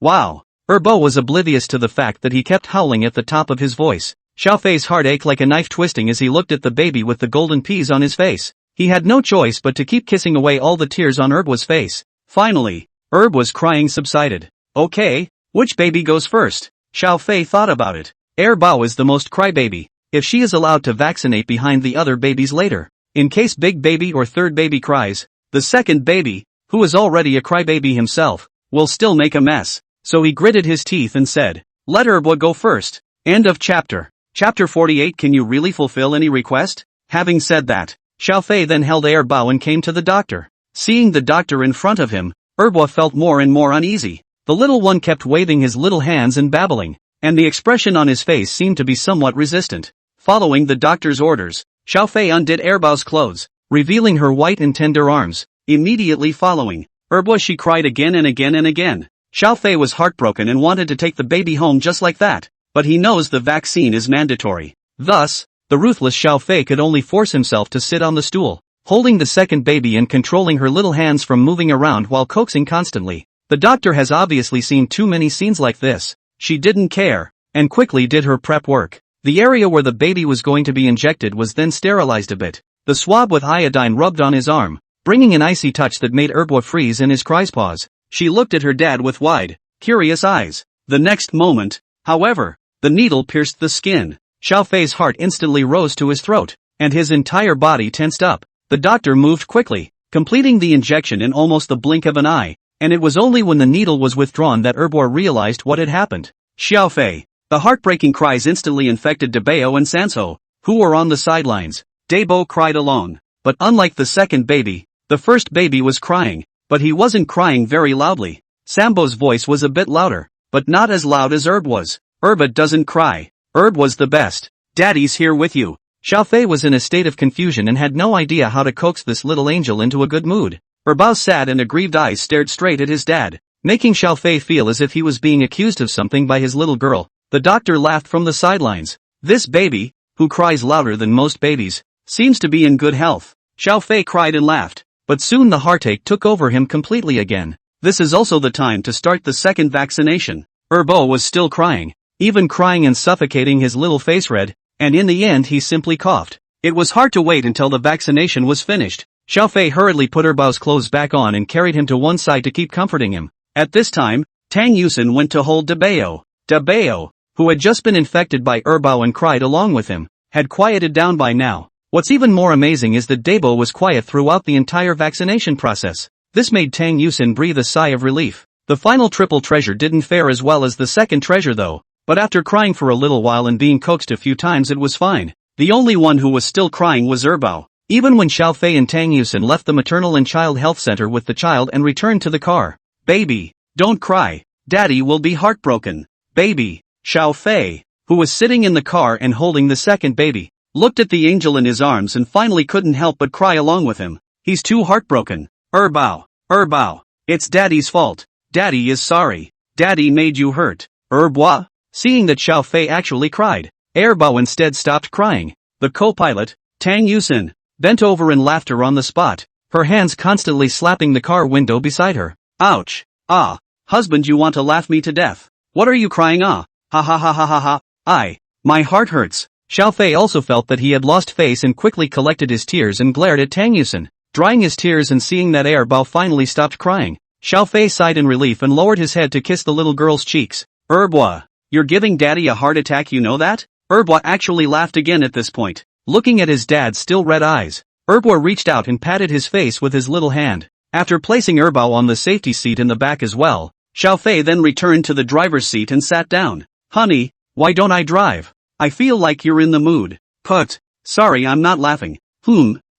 A: Erbao was oblivious to the fact that he kept howling at the top of his voice. Xiao Fei's heart ached like a knife twisting as he looked at the baby with the golden peas on his face. He had no choice but to keep kissing away all the tears on Erba's face. Finally, Erba's crying subsided. Okay, which baby goes first? Xiao Fei thought about it. Erbao is the most crybaby. If she is allowed to vaccinate behind the other babies later, in case big baby or third baby cries, the second baby, who is already a crybaby himself, will still make a mess. So he gritted his teeth and said, let Erba go first. End of chapter. Chapter 48. Can you really fulfill any request? Having said that, Xiao Fei then held Erbao and came to the doctor. Seeing the doctor in front of him, Erba felt more and more uneasy. The little one kept waving his little hands and babbling, and the expression on his face seemed to be somewhat resistant. Following the doctor's orders, Xiao Fei undid Erbao's clothes, revealing her white and tender arms. Immediately following, Erba she cried again and again and again. Xiao Fei was heartbroken and wanted to take the baby home just like that. But he knows the vaccine is mandatory. Thus, the ruthless Xiao Fei could only force himself to sit on the stool, holding the second baby and controlling her little hands from moving around while coaxing constantly. The doctor has obviously seen too many scenes like this. She didn't care, and quickly did her prep work. The area where the baby was going to be injected was then sterilized a bit. The swab with iodine rubbed on his arm, bringing an icy touch that made Erba freeze in his cries pause. She looked at her dad with wide, curious eyes. The next moment, however, the needle pierced the skin. Xiao Fei's heart instantly rose to his throat, and his entire body tensed up. The doctor moved quickly, completing the injection in almost the blink of an eye, and it was only when the needle was withdrawn that Erba realized what had happened. Xiao Fei. The heartbreaking cries instantly infected Dabeo and Sanso, who were on the sidelines. Dabo cried alone. But unlike the second baby, the first baby was crying, but he wasn't crying very loudly. Sambo's voice was a bit louder, but not as loud as Erb was. Erba doesn't cry. Erb was the best. Daddy's here with you. Xiao Fei was in a state of confusion and had no idea how to coax this little angel into a good mood. Erbao's sad and aggrieved eyes stared straight at his dad, making Xiao Fei feel as if he was being accused of something by his little girl. The doctor laughed from the sidelines. This baby, who cries louder than most babies, seems to be in good health. Xiao Fei cried and laughed, but soon the heartache took over him completely again. This is also the time to start the second vaccination. Erbo was still crying, even crying and suffocating his little face red, and in the end he simply coughed. It was hard to wait until the vaccination was finished. Xiao Fei hurriedly put Erbao's clothes back on and carried him to one side to keep comforting him. At this time, Tang Yusin went to hold Dabeo. Dabeo, who had just been infected by Erbao and cried along with him, had quieted down by now. What's even more amazing is that Dabo was quiet throughout the entire vaccination process. This made Tang Yusin breathe a sigh of relief. The final triple treasure didn't fare as well as the second treasure though, but after crying for a little while and being coaxed a few times it was fine. The only one who was still crying was Erbao. Even when Xiao Fei and Tang Yusin left the maternal and child health center with the child and returned to the car. Baby, don't cry. Daddy will be heartbroken. Baby. Xiao Fei, who was sitting in the car and holding the second baby, looked at the angel in his arms and finally couldn't help but cry along with him. He's too heartbroken. Erbao, it's Daddy's fault. Daddy is sorry. Daddy made you hurt. Erbwa? Seeing that Xiao Fei actually cried, Erbao instead stopped crying. The co-pilot, Tang Yusin, bent over in laughter on the spot, her hands constantly slapping the car window beside her. Ouch. Ah, husband, you want to laugh me to death. What are you crying? Ah. Ha ha ha ha ha ha. My heart hurts. Xiao Fei also felt that he had lost face and quickly collected his tears and glared at Tang Yusin. Drying his tears and seeing that Bao finally stopped crying, Xiao Fei sighed in relief and lowered his head to kiss the little girl's cheeks. Erbo, you're giving daddy a heart attack, you know that? Erbo actually laughed again at this point. Looking at his dad's still red eyes, Erbo reached out and patted his face with his little hand. After placing Erbo on the safety seat in the back as well, Xiao Fei then returned to the driver's seat and sat down. Honey, why don't I drive? I feel like you're in the mood. Put. Sorry, I'm not laughing.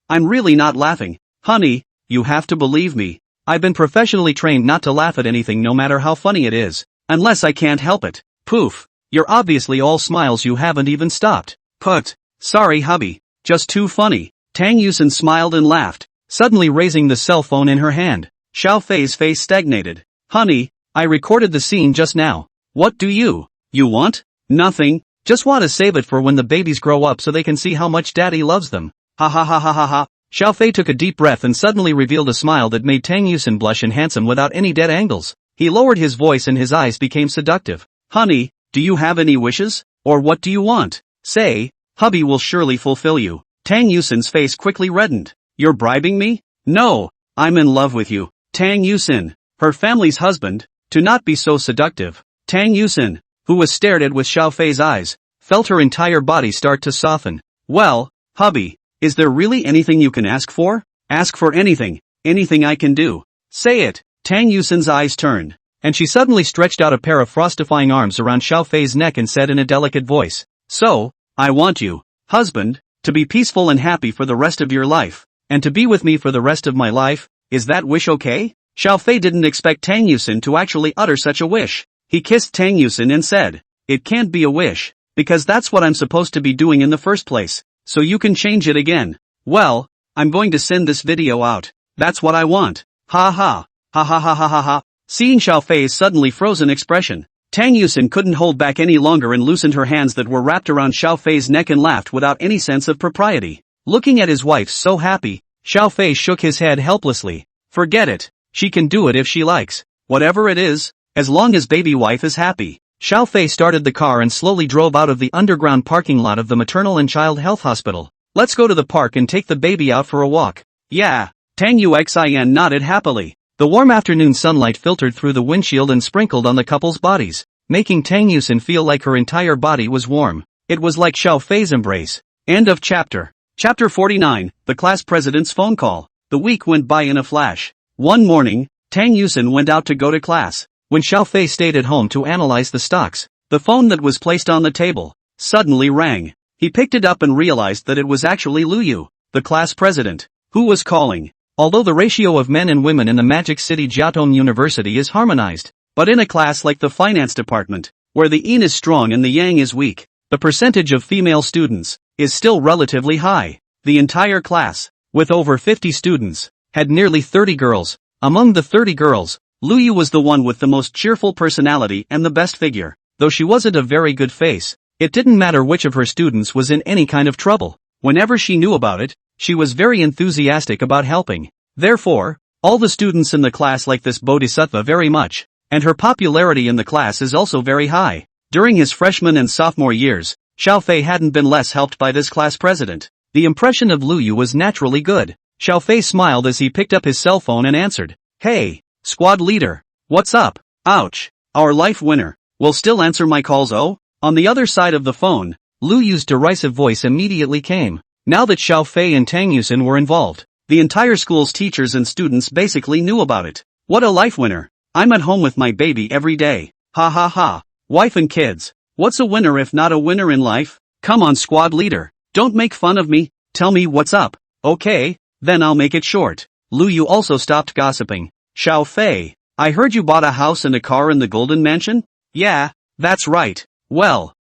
A: I'm really not laughing. Honey, you have to believe me. I've been professionally trained not to laugh at anything no matter how funny it is. Unless I can't help it. Poof. You're obviously all smiles, you haven't even stopped. Put. Sorry hubby. Just too funny. Tang Yusin smiled and laughed, suddenly raising the cell phone in her hand. Xiao Fei's face stagnated. Honey, I recorded the scene just now. What do you want? Nothing. Just want to save it for when the babies grow up so they can see how much daddy loves them. Ha ha ha ha ha ha. Xiao Fei took a deep breath and suddenly revealed a smile that made Tang Yusin blush and handsome without any dead angles. He lowered his voice and his eyes became seductive. Honey, do you have any wishes? Or what do you want? Say, hubby will surely fulfill you. Tang Yusin's face quickly reddened. You're bribing me? No, I'm in love with you. Tang Yusin, her family's husband, to not be so seductive. Tang Yusin, who was stared at with Xiao Fei's eyes, felt her entire body start to soften. Well, hubby, is there really anything you can ask for? Ask for anything I can do. Say it. Tang Yusin's eyes turned, and she suddenly stretched out a pair of frostifying arms around Xiao Fei's neck and said in a delicate voice, So, I want you, husband, to be peaceful and happy for the rest of your life, and to be with me for the rest of my life. Is that wish okay? Xiao Fei didn't expect Tang Yusin to actually utter such a wish. He kissed Tang Yusin and said, It can't be a wish, because that's what I'm supposed to be doing in the first place, so you can change it again. Well, I'm going to send this video out. That's what I want. Ha ha. Ha ha ha ha ha ha. Seeing Xiao Fei's suddenly frozen expression, Tang Yusin couldn't hold back any longer and loosened her hands that were wrapped around Xiao Fei's neck and laughed without any sense of propriety. Looking at his wife so happy, Xiao Fei shook his head helplessly. Forget it. She can do it if she likes. Whatever it is, as long as baby wife is happy. Xiao Fei started the car and slowly drove out of the underground parking lot of the Maternal and Child Health Hospital. Let's go to the park and take the baby out for a walk. Yeah. Tang Yuxin nodded happily. The warm afternoon sunlight filtered through the windshield and sprinkled on the couple's bodies, making Tang Yusin feel like her entire body was warm. It was like Xiao Fei's embrace. End of chapter. Chapter 49, The Class President's Phone Call. The week went by in a flash. One morning, Tang Yusin went out to go to class. When Xiao Fei stayed at home to analyze the stocks, the phone that was placed on the table suddenly rang. He picked it up and realized that it was actually Lu Yu, the class president, who was calling. Although the ratio of men and women in the Magic City Jiaotong University is harmonized, but in a class like the finance department, where the yin is strong and the yang is weak, the percentage of female students is still relatively high. The entire class, with over 50 students, had nearly 30 girls. Among the 30 girls, Lu Yu was the one with the most cheerful personality and the best figure. Though she wasn't a very good face, it didn't matter which of her students was in any kind of trouble. Whenever she knew about it, she was very enthusiastic about helping. Therefore, all the students in the class like this bodhisattva very much, and her popularity in the class is also very high. During his freshman and sophomore years, Xiao Fei hadn't been less helped by this class president. The impression of Lu Yu was naturally good. Xiao Fei smiled as he picked up his cell phone and answered. Hey, squad leader. What's up? Ouch. Our life winner will still answer my calls. Oh? On the other side of the phone, Lu Yu's derisive voice immediately came. Now that Xiao Fei and Tang Yusin were involved, the entire school's teachers and students basically knew about it. What a life winner. I'm at home with my baby every day. Ha ha ha. Wife and kids. What's a winner if not a winner in life? Come on squad leader. Don't make fun of me. Tell me what's up. Okay, then I'll make it short. Lu Yu also stopped gossiping. Xiao Fei, I heard you bought a house and a car in the Golden Mansion? Yeah, that's right. Well,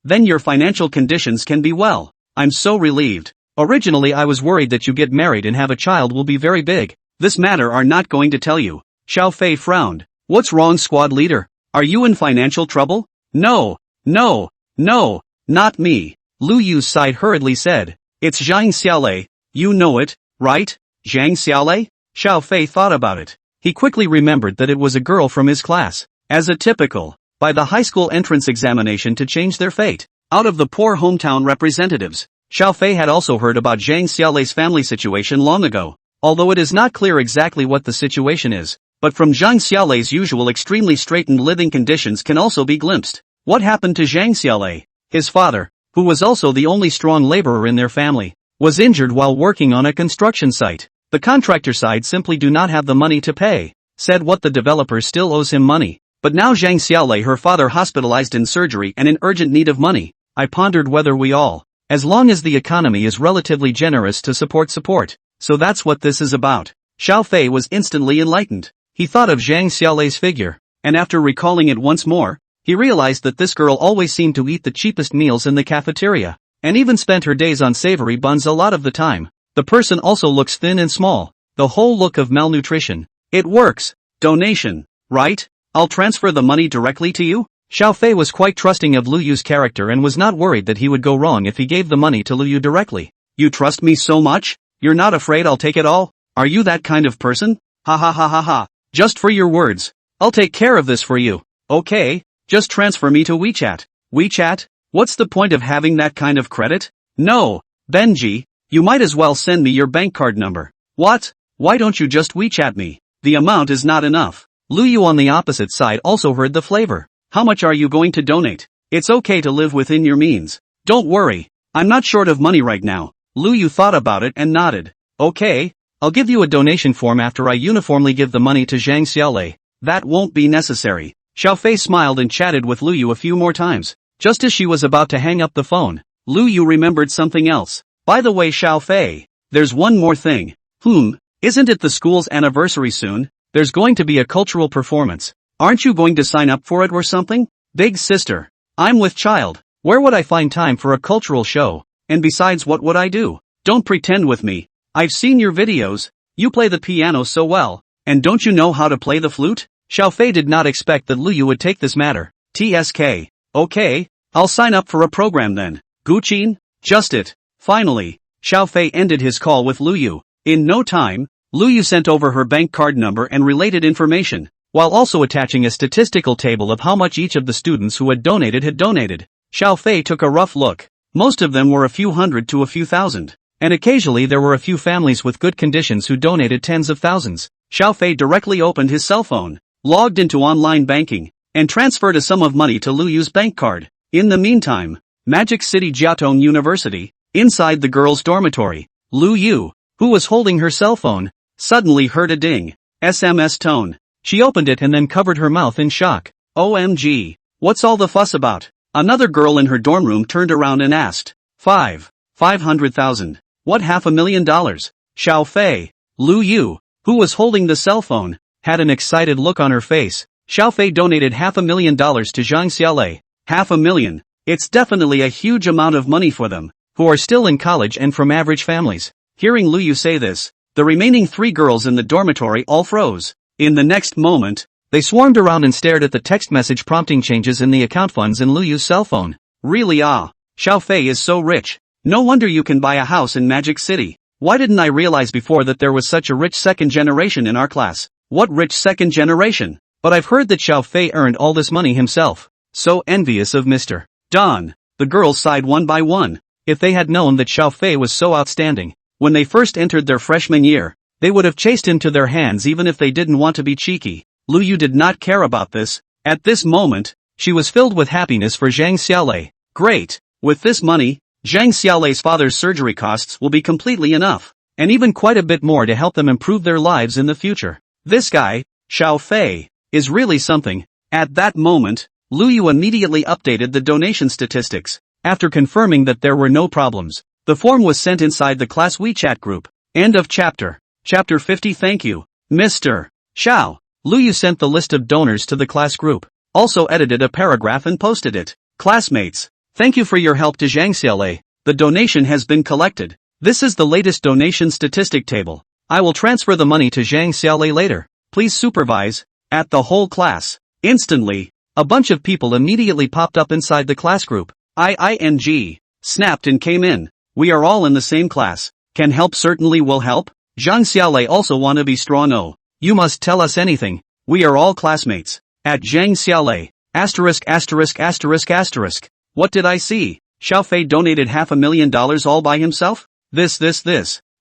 A: then your financial conditions can be well. I'm so relieved. Originally I was worried that you get married and have a child will be very big. This matter are not going to tell you. Xiao Fei frowned. What's wrong squad leader? Are you in financial trouble? No, not me. Lu Yu's side hurriedly said. It's Zhang Xiaolei, you know it, right? Zhang Xiaolei? Xiao Fei thought about it. He quickly remembered that it was a girl from his class. As a typical, by the high school entrance examination to change their fate. Out of the poor hometown representatives, Xiao Fei had also heard about Zhang Xiaolei's family situation long ago, although it is not clear exactly what the situation is, but from Zhang Xiaolei's usual extremely straitened living conditions can also be glimpsed. What happened to Zhang Xiaolei? His father, who was also the only strong laborer in their family, was injured while working on a construction site. The contractor side simply do not have the money to pay, said what the developer still owes him money. But now Zhang Xiaolei, her father, hospitalized in surgery and in urgent need of money. I pondered whether we all, as long as the economy is relatively generous to support. So that's what this is about. Xiao Fei was instantly enlightened. He thought of Zhang Xiaolei's figure, and after recalling it once more, he realized that this girl always seemed to eat the cheapest meals in the cafeteria, and even spent her days on savory buns a lot of the time. The person also looks thin and small, the whole look of malnutrition. It works. Donation, right? I'll transfer the money directly to you? Xiao Fei was quite trusting of Lu Yu's character and was not worried that he would go wrong if he gave the money to Lu Yu directly. You trust me so much? You're not afraid I'll take it all? Are you that kind of person? Ha ha ha ha ha. Just for your words. I'll take care of this for you. Okay, just transfer me to WeChat. WeChat? What's the point of having that kind of credit? No, Benji, you might as well send me your bank card number. What? Why don't you just WeChat me? The amount is not enough. Lu Yu on the opposite side also heard the flavor. How much are you going to donate? It's okay to live within your means. Don't worry, I'm not short of money right now. Lu Yu thought about it and nodded. Okay, I'll give you a donation form after I uniformly give the money to Zhang Xiaolei. That won't be necessary. Xiao Fei smiled and chatted with Lu Yu a few more times. Just as she was about to hang up the phone, Lu Yu remembered something else. By the way, Xiao Fei, there's one more thing. Isn't it the school's anniversary soon? There's going to be a cultural performance. Aren't you going to sign up for it or something? Big sister, I'm with child. Where would I find time for a cultural show? And besides, what would I do? Don't pretend with me. I've seen your videos. You play the piano so well. And don't you know how to play the flute? Xiao Fei did not expect that Lu Yu would take this matter. TSK. Okay, I'll sign up for a program then. Guqin? Just it. Finally, Xiao Fei ended his call with Lu Yu. In no time, Lu Yu sent over her bank card number and related information, while also attaching a statistical table of how much each of the students who had donated. Xiao Fei took a rough look. Most of them were a few hundred to a few thousand, and occasionally there were a few families with good conditions who donated tens of thousands. Xiao Fei directly opened his cell phone, logged into online banking, and transferred a sum of money to Lu Yu's bank card. In the meantime, Magic City Jiaotong University, inside the girls' dormitory, Lu Yu, who was holding her cell phone, suddenly heard a ding. SMS tone. She opened it and then covered her mouth in shock. OMG. What's all the fuss about? Another girl in her dorm room turned around and asked. 500,000. What, $500,000? Xiao Fei. Lu Yu, who was holding the cell phone, had an excited look on her face. Xiao Fei donated $500,000 to Zhang Xiaolei. $500,000. It's definitely a huge amount of money for them, who are still in college and from average families. Hearing Lu Yu say this, the remaining 3 girls in the dormitory all froze. In the next moment, they swarmed around and stared at the text message prompting changes in the account funds in Lu Yu's cell phone. Really? Xiao Fei is so rich. No wonder you can buy a house in Magic City. Why didn't I realize before that there was such a rich second generation in our class? What rich second generation? But I've heard that Xiao Fei earned all this money himself. So envious of Mr. Don. The girls sighed one by one. If they had known that Xiao Fei was so outstanding, when they first entered their freshman year, they would have chased him to their hands even if they didn't want to be cheeky. Lu Yu did not care about this. At this moment, she was filled with happiness for Zhang Xiaolei. Great. With this money, Zhang Xiaolei's father's surgery costs will be completely enough, and even quite a bit more to help them improve their lives in the future. This guy, Xiao Fei, is really something. At that moment, Lu Yu immediately updated the donation statistics. After confirming that there were no problems, the form was sent inside the class WeChat group. End of chapter. Chapter 50. Thank you, Mr. Xiao. Lu Yu sent the list of donors to the class group, also edited a paragraph and posted it. Classmates, thank you for your help to Zhang Xiaolei. The donation has been collected. This is the latest donation statistic table. I will transfer the money to Zhang Xiaolei later. Please supervise. At the whole class. Instantly, a bunch of people immediately popped up inside the class group. IING. Snapped and came in. We are all in the same class. Can help, certainly will help. Zhang Xiaolei also wanna be strong. No. You must tell us anything. We are all classmates. At Zhang Xiaolei. *******. What did I see? Xiao Fei donated $500,000 all by himself? This.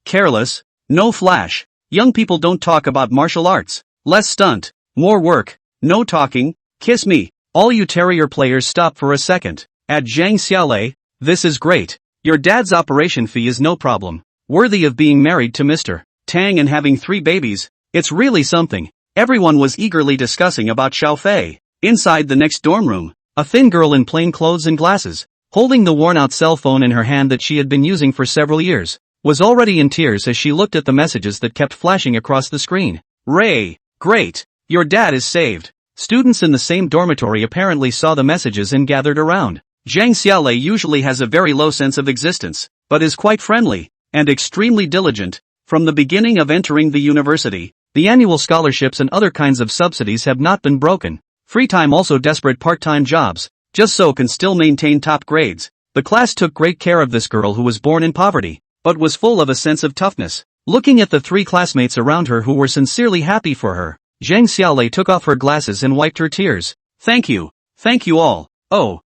A: Careless. No flash. Young people don't talk about martial arts. Less stunt. More work. No talking. Kiss me. All you terrier players stop for a second. At Zhang Xiaolei, this is great. Your dad's operation fee is no problem. Worthy of being married to Mr. Tang and having 3 babies. It's really something. Everyone was eagerly discussing about Xiao Fei. Inside the next dorm room, a thin girl in plain clothes and glasses, holding the worn-out cell phone in her hand that she had been using for several years, was already in tears as she looked at the messages that kept flashing across the screen. Ray, great, your dad is saved. Students in the same dormitory apparently saw the messages and gathered around. Zhang Xiaolei usually has a very low sense of existence, but is quite friendly, and extremely diligent. From the beginning of entering the university, the annual scholarships and other kinds of subsidies have not been broken. Free time also desperate part-time jobs, just so can still maintain top grades. The class took great care of this girl who was born in poverty, but was full of a sense of toughness. Looking at the 3 classmates around her who were sincerely happy for her, Zhang Xiaolei took off her glasses and wiped her tears. Thank you all. Oh,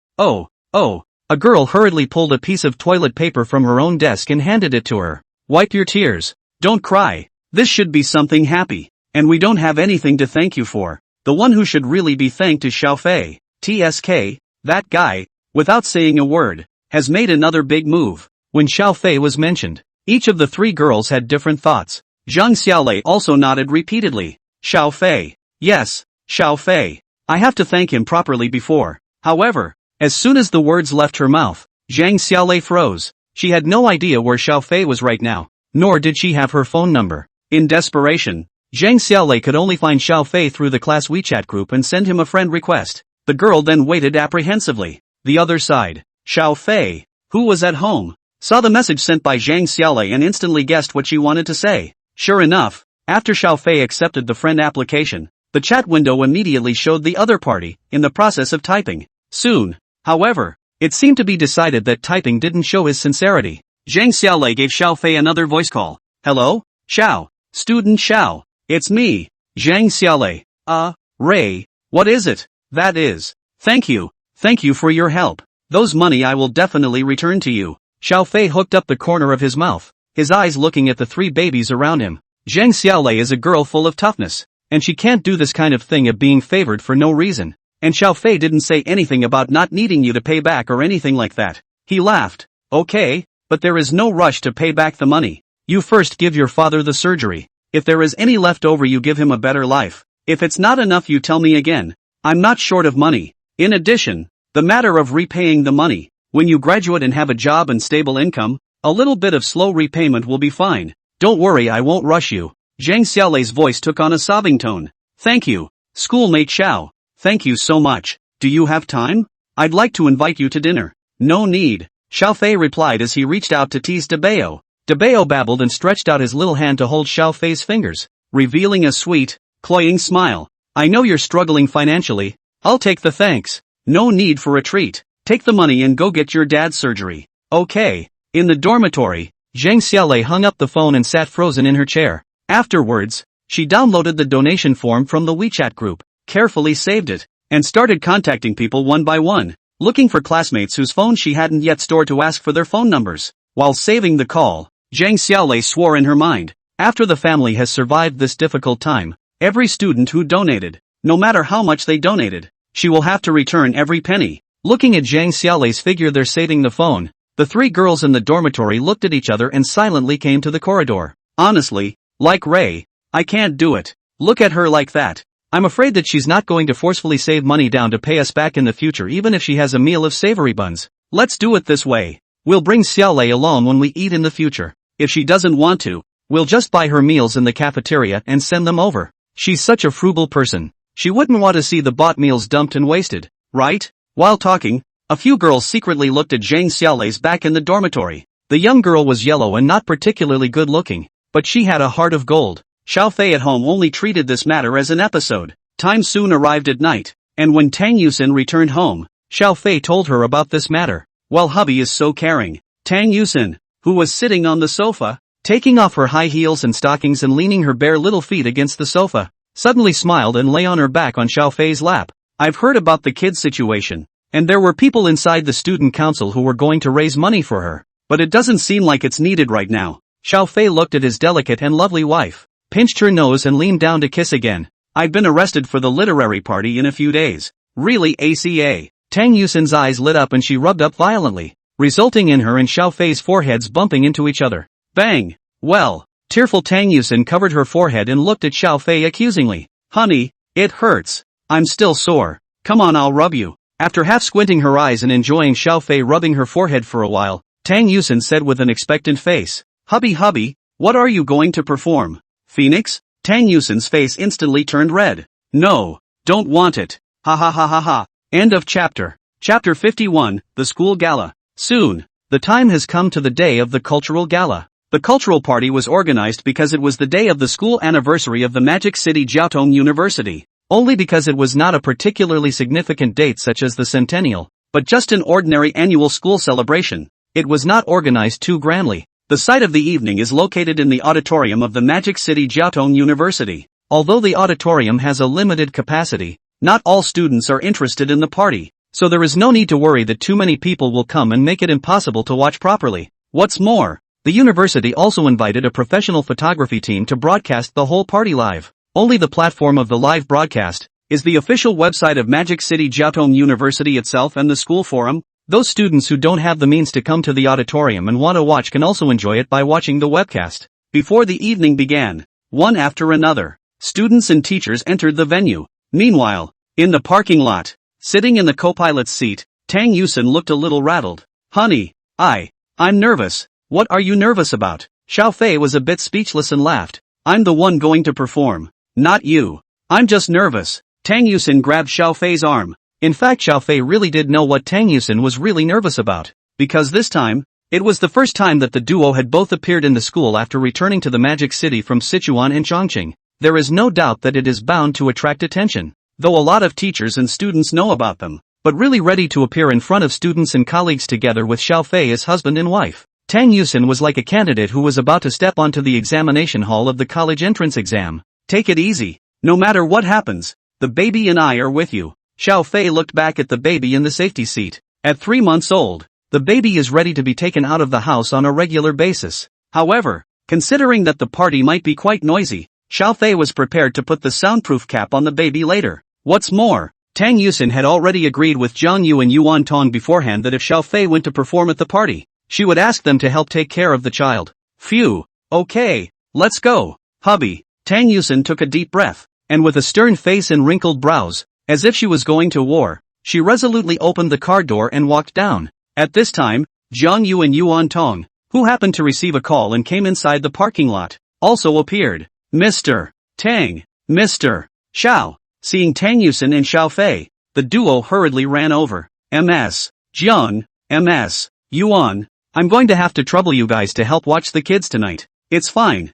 A: a girl hurriedly pulled a piece of toilet paper from her own desk and handed it to her. Wipe your tears. Don't cry. This should be something happy. And we don't have anything to thank you for. The one who should really be thanked is Xiao Fei. TSK, that guy, without saying a word, has made another big move. When Xiao Fei was mentioned, each of the 3 girls had different thoughts. Zhang Xiaolei also nodded repeatedly. Xiao Fei. Yes, Xiao Fei. I have to thank him properly before. However, as soon as the words left her mouth, Zhang Xiaolei froze. She had no idea where Xiao Fei was right now, nor did she have her phone number. In desperation, Zhang Xiaolei could only find Xiao Fei through the class WeChat group and send him a friend request. The girl then waited apprehensively. The other side, Xiao Fei, who was at home, saw the message sent by Zhang Xiaolei and instantly guessed what she wanted to say. Sure enough, after Xiao Fei accepted the friend application, the chat window immediately showed the other party, in the process of typing. Soon, however, it seemed to be decided that typing didn't show his sincerity. Zhang Xiaolei gave Xiao Fei another voice call. Hello? Xiao. Student Xiao. It's me, Zhang Xiaolei. Ray. What is it? That is. Thank you for your help. Those money I will definitely return to you. Xiao Fei hooked up the corner of his mouth, his eyes looking at the 3 babies around him. Zhang Xiaolei is a girl full of toughness, and she can't do this kind of thing of being favored for no reason. And Xiao Fei didn't say anything about not needing you to pay back or anything like that. He laughed. Okay, but there is no rush to pay back the money. You first give your father the surgery. If there is any left over you give him a better life. If it's not enough you tell me again. I'm not short of money. In addition, the matter of repaying the money, when you graduate and have a job and stable income, a little bit of slow repayment will be fine. Don't worry, I won't rush you. Zhang Xiaolei's voice took on a sobbing tone. Thank you, schoolmate Xiao. Thank you so much. Do you have time? I'd like to invite you to dinner. No need, Xiao Fei replied as he reached out to tease Debeo. Debeo babbled and stretched out his little hand to hold Xiao Fei's fingers, revealing a sweet, cloying smile. I know you're struggling financially. I'll take the thanks. No need for a treat. Take the money and go get your dad's surgery. Okay. In the dormitory, Zhang Xiaolei hung up the phone and sat frozen in her chair. Afterwards, she downloaded the donation form from the WeChat group, carefully saved it, and started contacting people one by one, looking for classmates whose phones she hadn't yet stored to ask for their phone numbers. While saving the call, Zhang Xiaolei swore in her mind, after the family has survived this difficult time, every student who donated, no matter how much they donated, she will have to return every penny. Looking at Zhang Xiaolei's figure there saving the phone, the 3 girls in the dormitory looked at each other and silently came to the corridor. Honestly, like Ray, I can't do it. Look at her like that. I'm afraid that she's not going to forcefully save money down to pay us back in the future even if she has a meal of savory buns. Let's do it this way. We'll bring Xiaolei along when we eat in the future. If she doesn't want to, we'll just buy her meals in the cafeteria and send them over. She's such a frugal person. She wouldn't want to see the bought meals dumped and wasted, right? While talking, a few girls secretly looked at Zhang Xiaolei's back in the dormitory. The young girl was yellow and not particularly good looking, but she had a heart of gold. Xiao Fei at home only treated this matter as an episode. Time soon arrived at night, and when Tang Yusin returned home, Xiao Fei told her about this matter. Well, hubby is so caring. Tang Yusin, who was sitting on the sofa, taking off her high heels and stockings and leaning her bare little feet against the sofa, suddenly smiled and lay on her back on Xiao Fei's lap. I've heard about the kid's situation, And there were people inside the student council who were going to raise money for her. But it doesn't seem like it's needed right now. Xiao Fei looked at his delicate and lovely wife, pinched her nose and leaned down to kiss again. I've been arrested for the literary party in a few days. Really ACA. Tang Yusin's eyes lit up and she rubbed up violently, resulting in her and Xiao Fei's foreheads bumping into each other. Bang! Well, tearful Tang Yusin covered her forehead and looked at Xiao Fei accusingly. Honey, it hurts. I'm still sore. Come on, I'll rub you. After half squinting her eyes and enjoying Xiao Fei rubbing her forehead for a while, Tang Yusin said with an expectant face, Hubby, what are you going to perform? Phoenix? Tang Yusin's face instantly turned red. No, don't want it. Ha ha ha ha ha. End of chapter. Chapter 51, The School Gala. Soon, the time has come to the day of the cultural gala. The cultural party was organized because it was the day of the school anniversary of the Magic City Jiaotong University. Only because it was not a particularly significant date such as the centennial, but just an ordinary annual school celebration. It was not organized too grandly. The site of the evening is located in the auditorium of the Magic City Jiaotong University. Although the auditorium has a limited capacity, not all students are interested in the party, so there is no need to worry that too many people will come and make it impossible to watch properly. What's more, the university also invited a professional photography team to broadcast the whole party live. Only the platform of the live broadcast is the official website of Magic City Jiaotong University itself and the school forum. Those students who don't have the means to come to the auditorium and want to watch can also enjoy it by watching the webcast. Before the evening began, one after another, students and teachers entered the venue. Meanwhile, in the parking lot, sitting in the co-pilot's seat, Tang Yusin looked a little rattled. Honey, I'm nervous. What are you nervous about? Xiao Fei was a bit speechless and laughed. I'm the one going to perform, not you. I'm just nervous. Tang Yusin grabbed Xiao Fei's arm. In fact, Xiao Fei really did know what Tang Yusin was really nervous about, because this time, it was the first time that the duo had both appeared in the school after returning to the Magic City from Sichuan and Chongqing. There is no doubt that it is bound to attract attention, though a lot of teachers and students know about them, but really ready to appear in front of students and colleagues together with Xiao Fei as husband and wife. Tang Yusin was like a candidate who was about to step onto the examination hall of the college entrance exam. Take it easy. No matter what happens, the baby and I are with you. Xiao Fei looked back at the baby in the safety seat. At 3 months old, the baby is ready to be taken out of the house on a regular basis. However, considering that the party might be quite noisy, Xiao Fei was prepared to put the soundproof cap on the baby later. What's more, Tang Yusin had already agreed with Zhang Yu and Yuan Tong beforehand that if Xiao Fei went to perform at the party, she would ask them to help take care of the child. Phew, okay, let's go. Hubby. Tang Yusin took a deep breath, and with a stern face and wrinkled brows, as if she was going to war, she resolutely opened the car door and walked down. At this time, Zhang Yu and Yuan Tong, who happened to receive a call and came inside the parking lot, also appeared. Mr. Tang, Mr. Xiao. Seeing Tang Yusin and Xiao Fei, the duo hurriedly ran over. Ms. Jiang, Ms. Yuan, I'm going to have to trouble you guys to help watch the kids tonight. It's fine.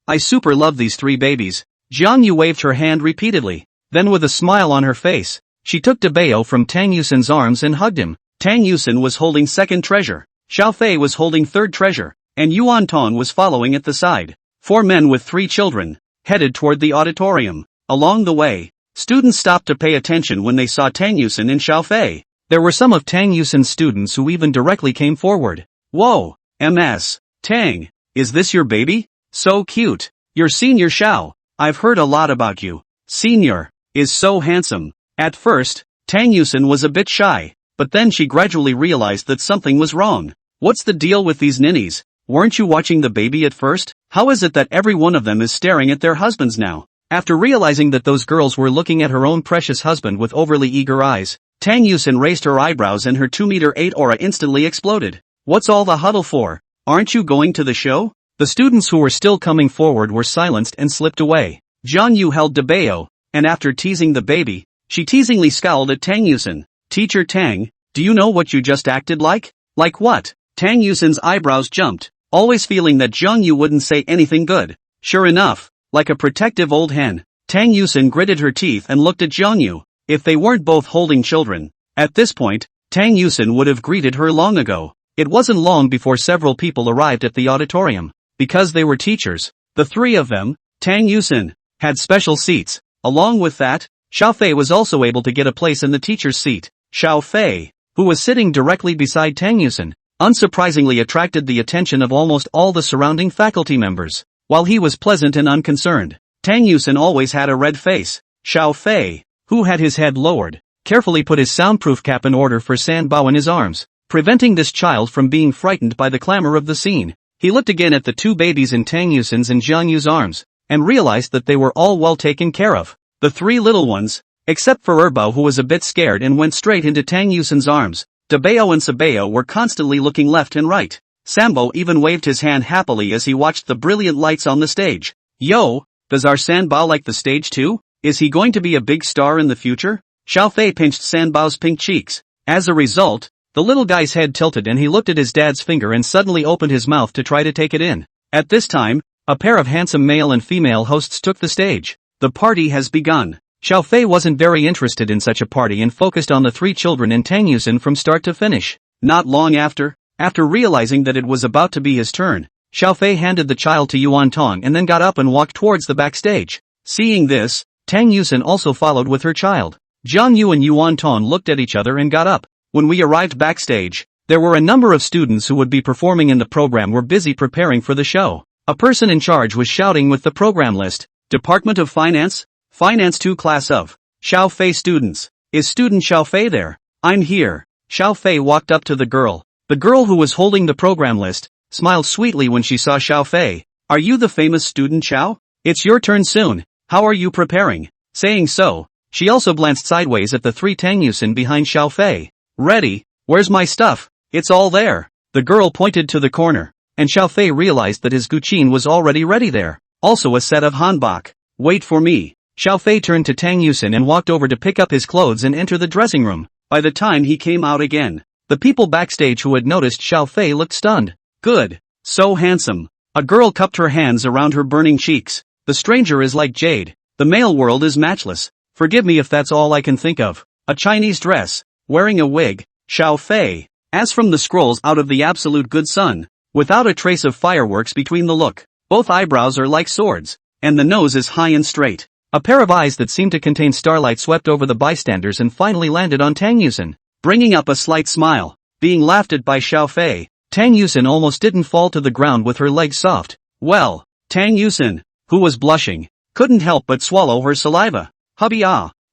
A: I super love these 3 babies. Zhang Yu waved her hand repeatedly. Then with a smile on her face, she took Debeo from Tang Yusin's arms and hugged him. Tang Yusin was holding second treasure, Xiao Fei was holding third treasure, and Yuan Tong was following at the side. 4 men with 3 children headed toward the auditorium. Along the way, students stopped to pay attention when they saw Tang Yusin and Xiao Fei. There were some of Tang Yusin's students who even directly came forward. Whoa, Ms. Tang, is this your baby? So cute. Your senior Xiao, I've heard a lot about you. Senior is so handsome. At first, Tang Yusin was a bit shy, but then she gradually realized that something was wrong. What's the deal with these ninnies? Weren't you watching the baby at first? How is it that every one of them is staring at their husbands now? After realizing that those girls were looking at her own precious husband with overly eager eyes, Tang Yusin raised her eyebrows and her 2-meter-8 aura instantly exploded. What's all the huddle for? Aren't you going to the show? The students who were still coming forward were silenced and slipped away. Zhang Yu held Debeo, and after teasing the baby, she teasingly scowled at Tang Yusin. Teacher Tang, do you know what you just acted like? Like what? Tang Yusin's eyebrows jumped, always feeling that Zhang Yu wouldn't say anything good. Sure enough, like a protective old hen, Tang Yusin gritted her teeth and looked at Zhang Yu. If they weren't both holding children, at this point, Tang Yusin would have greeted her long ago. It wasn't long before several people arrived at the auditorium. Because they were teachers, the 3 of them, Tang Yusin, had special seats. Along with that, Xiao Fei was also able to get a place in the teacher's seat. Xiao Fei, who was sitting directly beside Tang Yusen, unsurprisingly attracted the attention of almost all the surrounding faculty members. While he was pleasant and unconcerned, Tang Yusen always had a red face. Xiao Fei, who had his head lowered, carefully put his soundproof cap in order for San Bao in his arms, preventing this child from being frightened by the clamor of the scene. He looked again at the two babies in Tang Yusen's and Jiang Yu's arms, and realized that they were all well taken care of. The three little ones, except for Erbao, who was a bit scared and went straight into Tang Yusen's arms. Dabao and Sabao were constantly looking left and right. Sambo even waved his hand happily as he watched the brilliant lights on the stage. Yo, does our Sanbao like the stage too? Is he going to be a big star in the future? Xiao Fei pinched Sanbao's pink cheeks. As a result, the little guy's head tilted and he looked at his dad's finger and suddenly opened his mouth to try to take it in. At this time, a pair of handsome male and female hosts took the stage. The party has begun. Xiao Fei wasn't very interested in such a party and focused on the three children in Tang Yusen from start to finish. Not long after realizing that it was about to be his turn, Xiao Fei handed the child to Yuan Tong and then got up and walked towards the backstage. Seeing this, Tang Yusen also followed with her child. Jiang Yu and Yuan Tong looked at each other and got up. When we arrived backstage, there were a number of students who would be performing in the program were busy preparing for the show. A person in charge was shouting with the program list. Department of Finance, Finance 2 class of Xiao Fei students. Is student Xiao Fei there? I'm here. Xiao Fei walked up to the girl. The girl who was holding the program list smiled sweetly when she saw Xiao Fei. Are you the famous student Xiao? It's your turn soon. How are you preparing? Saying so, she also glanced sideways at the three Tang Yusen behind Xiao Fei. Ready? Where's my stuff? It's all there. The girl pointed to the corner, and Xiao Fei realized that his guqin was already ready there. Also a set of hanbok. Wait for me. Xiao Fei turned to Tang Yusen and walked over to pick up his clothes and enter the dressing room. By the time he came out again, the people backstage who had noticed Xiao Fei looked stunned. Good. So handsome. A girl cupped her hands around her burning cheeks. The stranger is like jade. The male world is matchless. Forgive me if that's all I can think of. A Chinese dress. Wearing a wig. Xiao Fei. As from the scrolls out of the absolute good sun. Without a trace of fireworks between the look. Both eyebrows are like swords. And the nose is high and straight. A pair of eyes that seemed to contain starlight swept over the bystanders and finally landed on Tang Yusen, bringing up a slight smile. Being laughed at by Xiao Fei, Tang Yusen almost didn't fall to the ground with her legs soft. Well, Tang Yusen, who was blushing, couldn't help but swallow her saliva. Hubby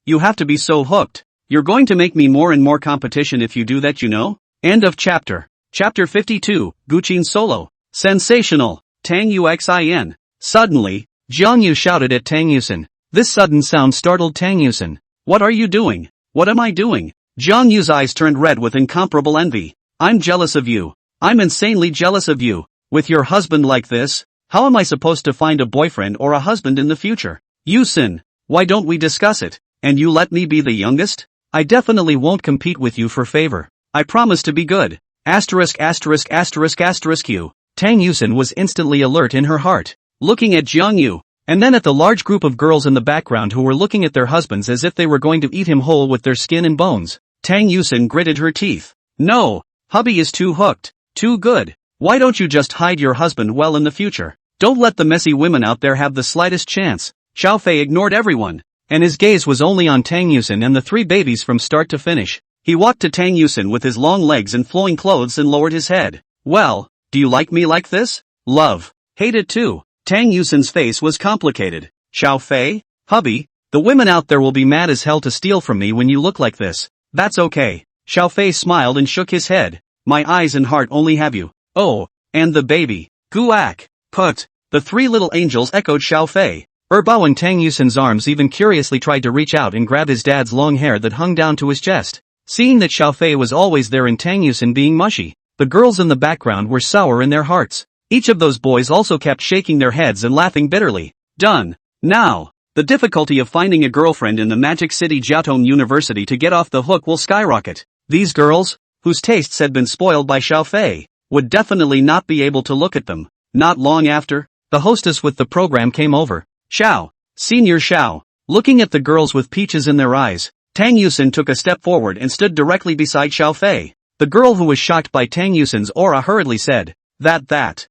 A: you have to be so hooked. You're going to make me more and more competition if you do that, you know? End of chapter. Chapter 52, Guqin Solo. Sensational. Tang Yuxin. Suddenly, Jiang Yu shouted at Tang Yusen. This sudden sound startled Tang Yusen. What are you doing? What am I doing? Jiang Yu's eyes turned red with incomparable envy. I'm jealous of you. I'm insanely jealous of you. With your husband like this, how am I supposed to find a boyfriend or a husband in the future? Yusen, why don't we discuss it? And you let me be the youngest? I definitely won't compete with you for favor. I promise to be good. Asterisk. Tang Yusen was instantly alert in her heart, looking at Jiang Yu, and then at the large group of girls in the background who were looking at their husbands as if they were going to eat him whole with their skin and bones. Tang Yusen gritted her teeth. No, hubby is too hooked, too good. Why don't you just hide your husband well in the future? Don't let the messy women out there have the slightest chance. Xiao Fei ignored everyone, and his gaze was only on Tang Yusen and the three babies from start to finish. He walked to Tang Yusen with his long legs and flowing clothes and lowered his head. Well, do you like me like this? Love. Hate it too. Tang Yusen's face was complicated. Xiao Fei? Hubby, the women out there will be mad as hell to steal from me when you look like this. That's okay. Xiao Fei smiled and shook his head. My eyes and heart only have you. Oh, and the baby. Guak. Put. The three little angels echoed Xiao Fei. Erbao and Tang Yusen's arms even curiously tried to reach out and grab his dad's long hair that hung down to his chest. Seeing that Xiao Fei was always there and Tang Yusen being mushy, the girls in the background were sour in their hearts. Each of those boys also kept shaking their heads and laughing bitterly. Done. Now, the difficulty of finding a girlfriend in the Magic City Jiaotong University to get off the hook will skyrocket. These girls, whose tastes had been spoiled by Xiao Fei, would definitely not be able to look at them. Not long after, the hostess with the program came over. Xiao, Senior Xiao. Looking at the girls with peaches in their eyes, Tang Yusen took a step forward and stood directly beside Xiao Fei. The girl who was shocked by Tang Yusen's aura hurriedly said, That.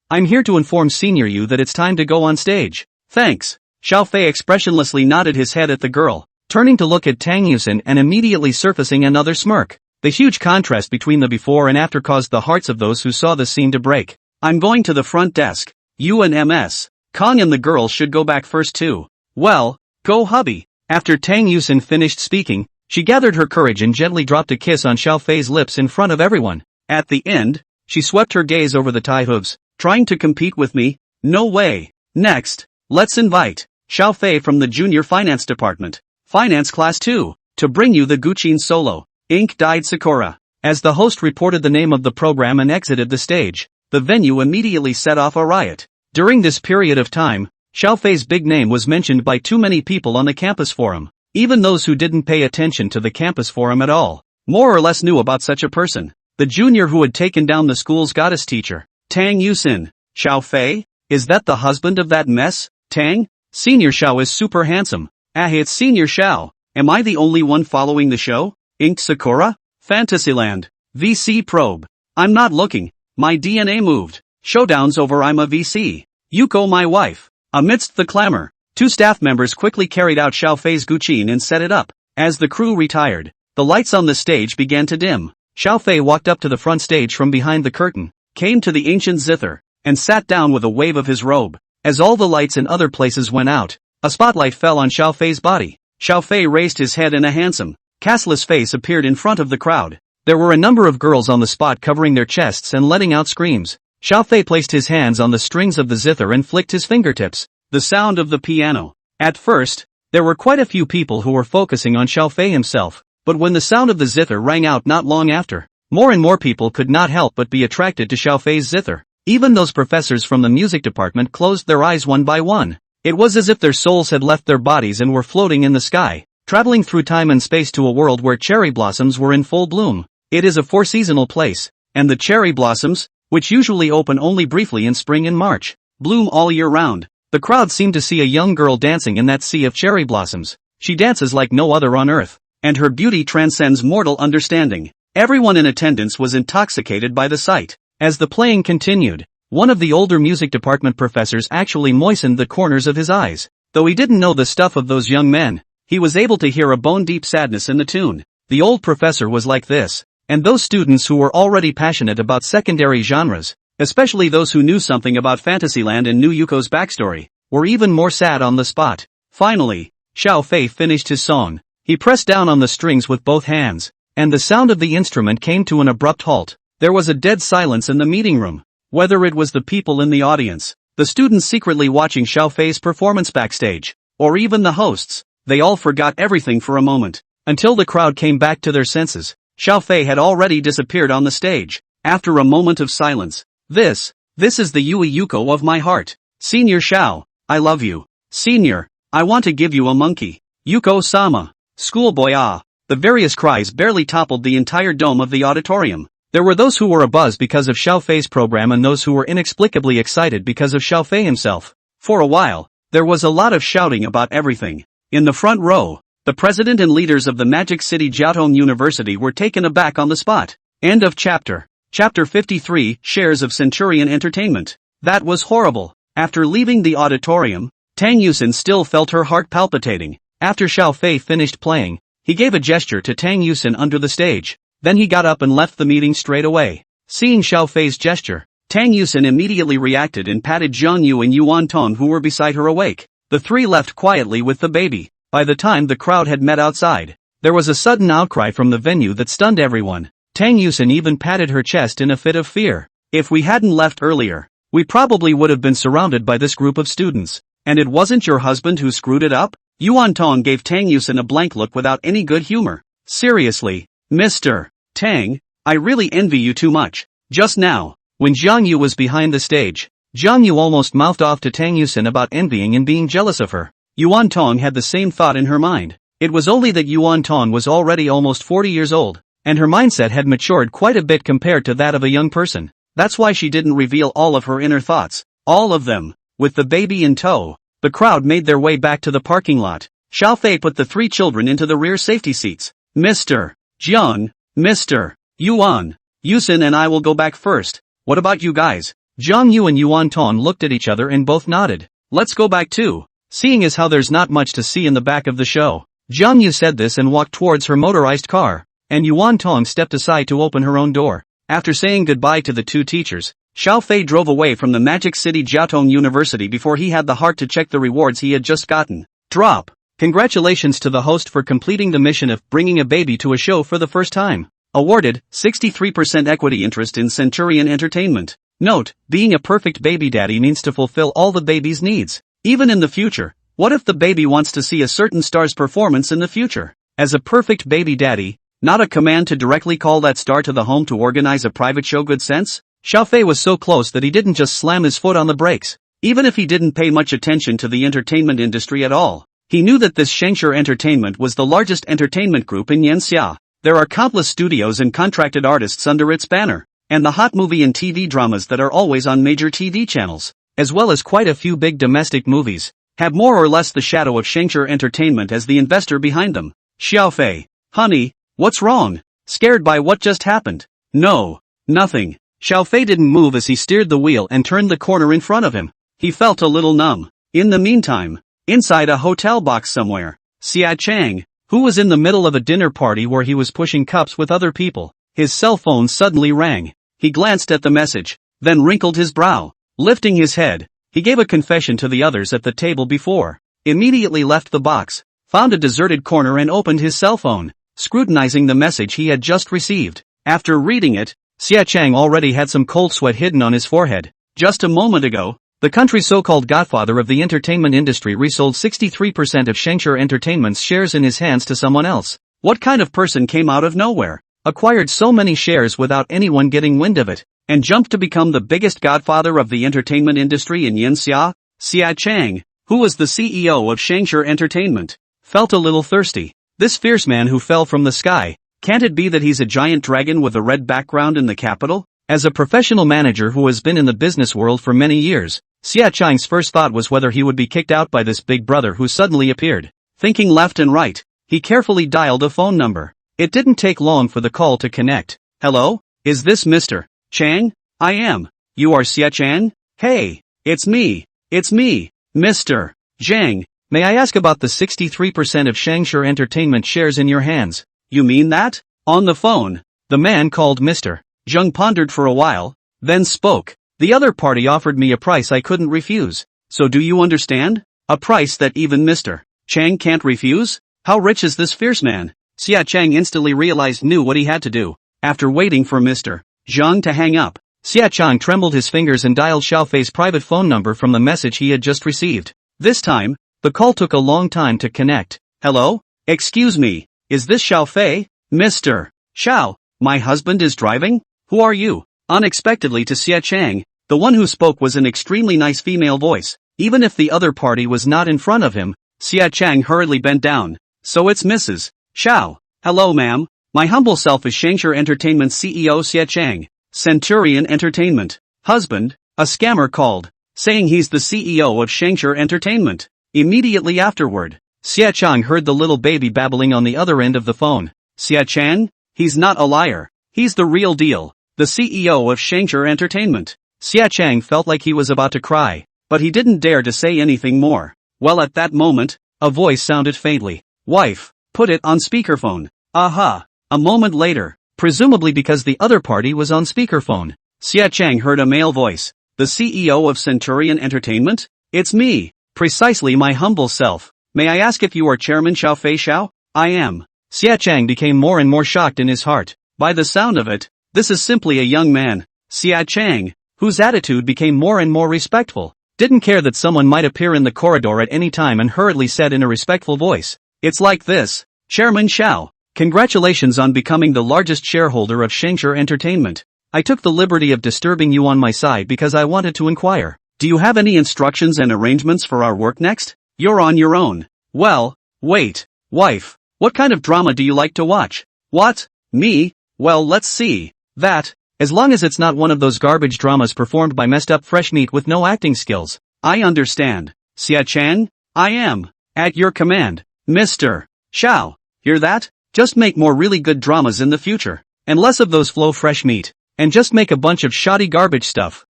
A: I'm here to inform Senior Yu that it's time to go on stage. Thanks. Xiao Fei expressionlessly nodded his head at the girl. turning to look at Tang Yusin and immediately surfacing another smirk. The huge contrast between the before and after caused the hearts of those who saw the scene to break. I'm going to the front desk. You and MS. Kong and the girl should go back first too. Well, go hubby. After Tang Yusin finished speaking, she gathered her courage and gently dropped a kiss on Xiao Fei's lips in front of everyone. At the end, she swept her gaze over the Thai hooves, trying to compete with me? No way. Next, let's invite Xiao Fei from the Junior Finance Department, Finance Class 2, to bring you the Guqin solo. Ink died Sakura. As the host reported the name of the program and exited the stage, the venue immediately set off a riot. During this period of time, Xiao Fei's big name was mentioned by too many people on the campus forum. Even those who didn't pay attention to the campus forum at all, more or less knew about such a person. The junior who had taken down the school's goddess teacher, Tang Yusin. Xiao Fei? Is that the husband of that mess? Tang? Senior Xiao is super handsome. Ah, it's Senior Xiao. Am I the only one following the show? Inked Sakura? Fantasyland. VC probe. I'm not looking. My DNA moved. Showdown's over, I'm a VC. Yuko my wife. Amidst the clamor, 2 staff members quickly carried out Xiao Fei's Guqin and set it up. As the crew retired, the lights on the stage began to dim. Xiao Fei walked up to the front stage from behind the curtain, came to the ancient zither, and sat down with a wave of his robe. As all the lights in other places went out, a spotlight fell on Xiao Fei's body. Xiao Fei raised his head and a handsome, castless face appeared in front of the crowd. There were a number of girls on the spot covering their chests and letting out screams. Xiao Fei placed his hands on the strings of the zither and flicked his fingertips. The sound of the piano. At first, there were quite a few people who were focusing on Xiao Fei himself, but when the sound of the zither rang out not long after, more and more people could not help but be attracted to Xiao Fei's zither. Even those professors from the music department closed their eyes one by one. It was as if their souls had left their bodies and were floating in the sky, traveling through time and space to a world where cherry blossoms were in full bloom. It is a 4-seasonal place, and the cherry blossoms, which usually open only briefly in spring and March, bloom all year round. The crowd seemed to see a young girl dancing in that sea of cherry blossoms. She dances like no other on earth, and her beauty transcends mortal understanding. Everyone in attendance was intoxicated by the sight. As the playing continued, one of the older music department professors actually moistened the corners of his eyes. Though he didn't know the stuff of those young men, he was able to hear a bone-deep sadness in the tune. The old professor was like this, and those students who were already passionate about secondary genres, especially those who knew something about Fantasyland and knew Yuko's backstory, were even more sad on the spot. Finally, Xiao Fei finished his song. He pressed down on the strings with both hands, and the sound of the instrument came to an abrupt halt. There was a dead silence in the meeting room. Whether it was the people in the audience, the students secretly watching Xiao Fei's performance backstage, or even the hosts, they all forgot everything for a moment, until the crowd came back to their senses. Xiao Fei had already disappeared on the stage. After a moment of silence, this is the Yui Yuko of my heart. Senior Xiao, I love you. Senior, I want to give you a monkey. Yuko-sama. Schoolboy ah. The various cries barely toppled the entire dome of the auditorium. There were those who were abuzz because of Xiao Fei's program and those who were inexplicably excited because of Xiao Fei himself. For a while, there was a lot of shouting about everything. In the front row, the president and leaders of the Magic City Jiaotong University were taken aback on the spot. End of chapter. Chapter 53, Shares of Centurion Entertainment. That was horrible. After leaving the auditorium, Tang Yusin still felt her heart palpitating. After Xiao Fei finished playing, he gave a gesture to Tang Yusin under the stage. Then he got up and left the meeting straight away. Seeing Xiao Fei's gesture, Tang Yusin immediately reacted and patted Zhang Yu and Yuan Tong who were beside her awake. The three left quietly with the baby. By the time the crowd had met outside, there was a sudden outcry from the venue that stunned everyone. Tang Yusin even patted her chest in a fit of fear. If we hadn't left earlier, we probably would have been surrounded by this group of students. And it wasn't your husband who screwed it up? Yuan Tong gave Tang Yusin a blank look without any good humor. Seriously, Mr. Tang, I really envy you too much. Just now, when Zhang Yu was behind the stage, Zhang Yu almost mouthed off to Tang Yusin about envying and being jealous of her. Yuan Tong had the same thought in her mind. It was only that Yuan Tong was already almost 40 years old, and her mindset had matured quite a bit compared to that of a young person. That's why she didn't reveal all of her inner thoughts. All of them. With the baby in tow, the crowd made their way back to the parking lot. Xiao Fei put the three children into the rear safety seats. Mr. Jiang, Mr. Yuan, Yusin and I will go back first. What about you guys? Zhang Yu and Yuan Tong looked at each other and both nodded. Let's go back too. Seeing as how there's not much to see in the back of the show, Jiang Yu said this and walked towards her motorized car, and Yuan Tong stepped aside to open her own door. After saying goodbye to the two teachers, Xiao Fei drove away from the Magic City Jiaotong University before he had the heart to check the rewards he had just gotten. Drop. Congratulations to the host for completing the mission of bringing a baby to a show for the first time. Awarded, 63% equity interest in Centurion Entertainment. Note, being a perfect baby daddy means to fulfill all the baby's needs. Even in the future. What if the baby wants to see a certain star's performance in the future? As a perfect baby daddy, not a command to directly call that star to the home to organize a private show. Good sense? Xiao Fei was so close that he didn't just slam his foot on the brakes. Even if he didn't pay much attention to the entertainment industry at all, he knew that this Shengshi Entertainment was the largest entertainment group in Yanxia. There are countless studios and contracted artists under its banner, and the hot movie and TV dramas that are always on major TV channels, as well as quite a few big domestic movies, have more or less the shadow of Shengshi Entertainment as the investor behind them. Xiao Fei, honey, what's wrong? Scared by what just happened? No, nothing. Xiao Fei didn't move as he steered the wheel and turned the corner in front of him. He felt a little numb. In the meantime, inside a hotel box somewhere, Xia Chang, who was in the middle of a dinner party where he was pushing cups with other people, his cell phone suddenly rang. He glanced at the message, then wrinkled his brow. Lifting his head, he gave a confession to the others at the table before, immediately left the box, found a deserted corner and opened his cell phone, scrutinizing the message he had just received. After reading it, Xia Chang already had some cold sweat hidden on his forehead. Just a moment ago, the country's so-called godfather of the entertainment industry resold 63% of Shengshi Entertainment's shares in his hands to someone else. What kind of person came out of nowhere, acquired so many shares without anyone getting wind of it, and jumped to become the biggest godfather of the entertainment industry in Yanxia? Xia Chang, who was the CEO of Shengshi Entertainment, felt a little thirsty. This fierce man who fell from the sky, can't it be that he's a giant dragon with a red background in the capital? As a professional manager who has been in the business world for many years, Xia Chang's first thought was whether he would be kicked out by this big brother who suddenly appeared. Thinking left and right, he carefully dialed a phone number. It didn't take long for the call to connect. Hello? Is this Mr. Chang? I am. You are Xia Chang? Hey, it's me, Mr. Zhang. May I ask about the 63% of Shengshi Entertainment shares in your hands? You mean that? On the phone, the man called Mr. Zhang pondered for a while, then spoke. The other party offered me a price I couldn't refuse. So do you understand? A price that even Mr. Chang can't refuse? How rich is this fierce man? Xia Chang instantly knew what he had to do. After waiting for Mr. Zhang to hang up, Xia Chang trembled his fingers and dialed Xiao Fei's private phone number from the message he had just received. This time, the call took a long time to connect. Hello? Excuse me, is this Xiao Fei? Mr. Xiao, my husband is driving? Who are you? Unexpectedly to Xia Chang, the one who spoke was an extremely nice female voice. Even if the other party was not in front of him, Xia Chang hurriedly bent down. So it's Mrs. Xiao. Hello ma'am, my humble self is Shengshi Entertainment CEO Xia Chang. Centurion Entertainment. Husband, a scammer called, saying he's the CEO of Shengshi Entertainment. Immediately afterward, Xia Chang heard the little baby babbling on the other end of the phone. Xia Chang? He's not a liar. He's the real deal. The CEO of Shengshi Entertainment. Xia Chang felt like he was about to cry, but he didn't dare to say anything more. Well, at that moment, a voice sounded faintly. Wife, put it on speakerphone. Aha. A moment later, presumably because the other party was on speakerphone, Xia Chang heard a male voice. The CEO of Centurion Entertainment? It's me. Precisely my humble self. May I ask if you are Chairman Xiao Fei Xiao? I am. Xia Chang became more and more shocked in his heart. By the sound of it, this is simply a young man, Xia Chang, whose attitude became more and more respectful. Didn't care that someone might appear in the corridor at any time and hurriedly said in a respectful voice. It's like this. Chairman Xiao, congratulations on becoming the largest shareholder of Shengshi Entertainment. I took the liberty of disturbing you on my side because I wanted to inquire. Do you have any instructions and arrangements for our work next? You're on your own. Well, wait, wife, what kind of drama do you like to watch? What? Me? Well, let's see. That, as long as it's not one of those garbage dramas performed by messed up fresh meat with no acting skills. I understand. Xia Chang? I am. At your command. Mr. Xiao. Hear that? Just make more really good dramas in the future. And less of those flow fresh meat. And just make a bunch of shoddy garbage stuff.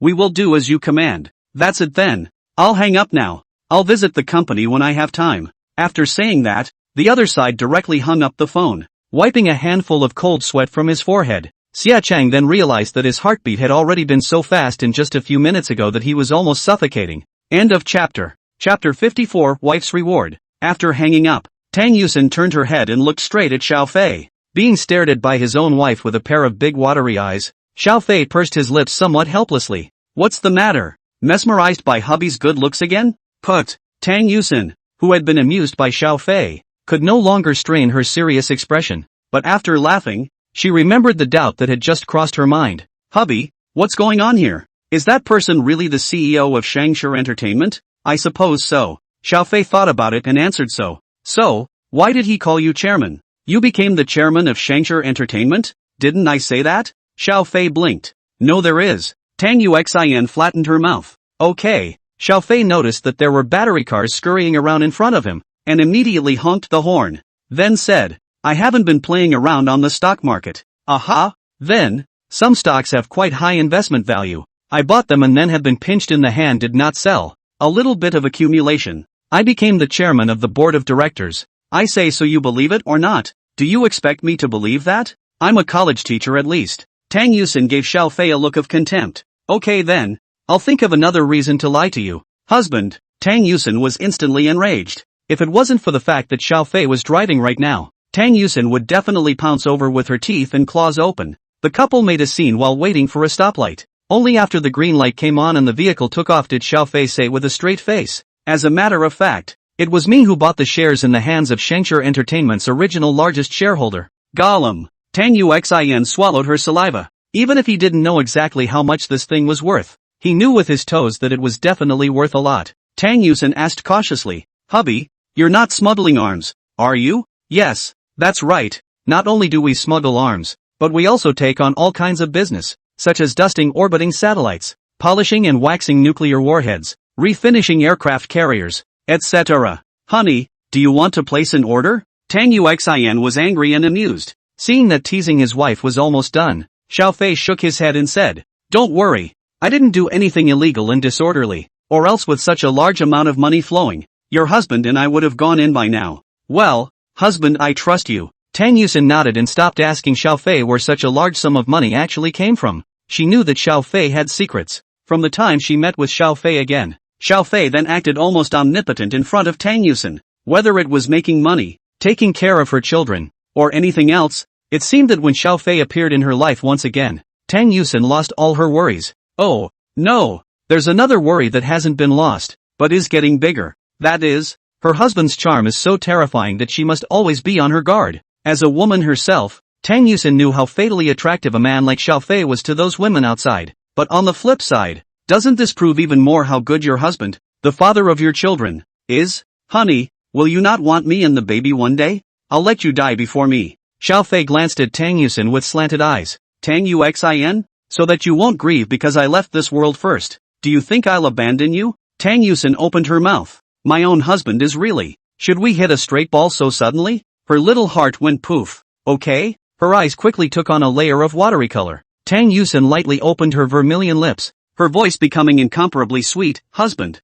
A: We will do as you command. That's it then. I'll hang up now. I'll visit the company when I have time. After saying that, the other side directly hung up the phone. Wiping a handful of cold sweat from his forehead, Xia Chang then realized that his heartbeat had already been so fast in just a few minutes ago that he was almost suffocating. End of chapter. Chapter 54, Wife's Reward. After hanging up, Tang Yusin turned her head and looked straight at Xiao Fei. Being stared at by his own wife with a pair of big watery eyes, Xiao Fei pursed his lips somewhat helplessly. What's the matter? Mesmerized by hubby's good looks again? Put. Tang Yusin, who had been amused by Xiao Fei, could no longer strain her serious expression, but after laughing, she remembered the doubt that had just crossed her mind. Hubby, what's going on here? Is that person really the CEO of Shangshi Entertainment? I suppose so. Xiao Fei thought about it and answered so. So, why did he call you chairman? You became the chairman of Shangshi Entertainment? Didn't I say that? Xiao Fei blinked. No there is. Tang Yuxin flattened her mouth. Okay. Xiao Fei noticed that there were battery cars scurrying around in front of him, and immediately honked the horn. Then said, I haven't been playing around on the stock market. Aha! Then, some stocks have quite high investment value. I bought them and then have been pinched in the hand, did not sell. A little bit of accumulation. I became the chairman of the board of directors. I say, so you believe it or not? Do you expect me to believe that? I'm a college teacher at least. Tang Yusin gave Xiao Fei a look of contempt. Okay then, I'll think of another reason to lie to you. Husband. Tang Yusin was instantly enraged. If it wasn't for the fact that Xiao Fei was driving right now, Tang Yusin would definitely pounce over with her teeth and claws open. The couple made a scene while waiting for a stoplight. Only after the green light came on and the vehicle took off did Xiao Fei say with a straight face, as a matter of fact, it was me who bought the shares in the hands of Shangshi Entertainment's original largest shareholder. Gollum. Tang Yuxin swallowed her saliva. Even if he didn't know exactly how much this thing was worth, he knew with his toes that it was definitely worth a lot. Tang Yusin asked cautiously, Hubby, you're not smuggling arms, are you? Yes, that's right. Not only do we smuggle arms, but we also take on all kinds of business, such as dusting orbiting satellites, polishing and waxing nuclear warheads, refinishing aircraft carriers, etc. Honey, do you want to place an order? Tang Yuxin was angry and amused. Seeing that teasing his wife was almost done, Xiao Fei shook his head and said, Don't worry, I didn't do anything illegal and disorderly, or else with such a large amount of money flowing, your husband and I would have gone in by now. Well, husband, I trust you. Tang Yusin nodded and stopped asking Xiao Fei where such a large sum of money actually came from. She knew that Xiao Fei had secrets. From the time she met with Xiao Fei again, Xiao Fei then acted almost omnipotent in front of Tang Yusin. Whether it was making money, taking care of her children, or anything else, it seemed that when Xiao Fei appeared in her life once again, Tang Yusin lost all her worries. Oh, no, there's another worry that hasn't been lost, but is getting bigger. That is, her husband's charm is so terrifying that she must always be on her guard. As a woman herself, Tang Yusin knew how fatally attractive a man like Xiao Fei was to those women outside. But on the flip side, doesn't this prove even more how good your husband, the father of your children, is? Honey, will you not want me and the baby one day? I'll let you die before me. Xiao Fei glanced at Tang Yusin with slanted eyes. Tang Yuxin? So that you won't grieve because I left this world first. Do you think I'll abandon you? Tang Yusin opened her mouth. My own husband is really. Should we hit a straight ball so suddenly? Her little heart went poof. Okay? Her eyes quickly took on a layer of watery color. Tang Yusin lightly opened her vermilion lips, her voice becoming incomparably sweet. Husband.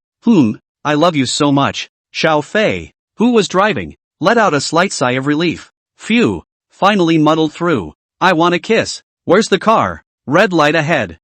A: I love you so much. Xiao Fei, who was driving, let out a slight sigh of relief. Phew. Finally muddled through. I want a kiss. Where's the car? Red light ahead.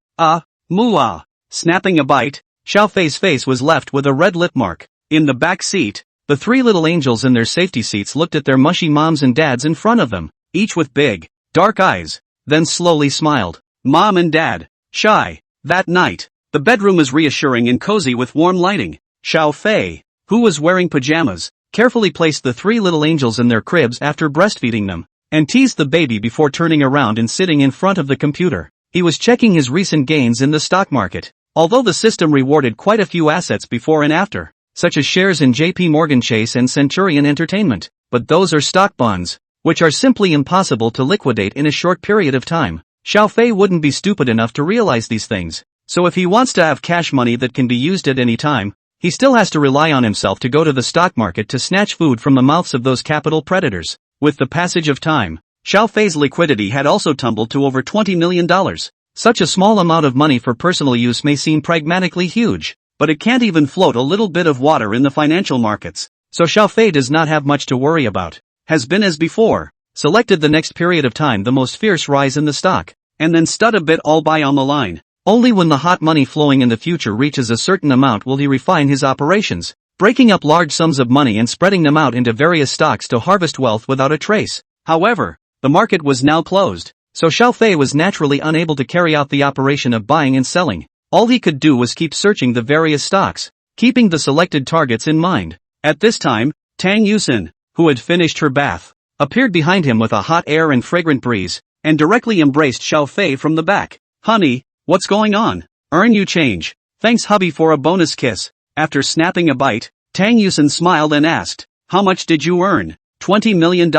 A: Mooah. Snapping a bite, Xiao Fei's face was left with a red lip mark. In the back seat, the three little angels in their safety seats looked at their mushy moms and dads in front of them, each with big, dark eyes, then slowly smiled. Mom and Dad. Shy. That night, the bedroom was reassuring and cozy with warm lighting. Xiao Fei, who was wearing pajamas, carefully placed the three little angels in their cribs after breastfeeding them, and teased the baby before turning around and sitting in front of the computer. He was checking his recent gains in the stock market. Although the system rewarded quite a few assets before and after, such as shares in JP Morgan Chase and Centurion Entertainment, but those are stock bonds, which are simply impossible to liquidate in a short period of time. Xiao Fei wouldn't be stupid enough to realize these things, so if he wants to have cash money that can be used at any time, he still has to rely on himself to go to the stock market to snatch food from the mouths of those capital predators. With the passage of time, Xiao Fei's liquidity had also tumbled to over $20 million. Such a small amount of money for personal use may seem pragmatically huge, but it can't even float a little bit of water in the financial markets. so Xiao Fei does not have much to worry about. Has been as before. Selected the next period of time the most fierce rise in the stock, and then stud a bit all buy on the line. Only when the hot money flowing in the future reaches a certain amount will he refine his operations, breaking up large sums of money and spreading them out into various stocks to harvest wealth without a trace. However, the market was now closed, so Xiao Fei was naturally unable to carry out the operation of buying and selling. All he could do was keep searching the various stocks, keeping the selected targets in mind. At this time, Tang Yusin, who had finished her bath, appeared behind him with a hot air and fragrant breeze, and directly embraced Xiao Fei from the back. Honey, what's going on? Earn you change. Thanks hubby for a bonus kiss. After snapping a bite, Tang Yusin smiled and asked, how much did you earn? $20 million.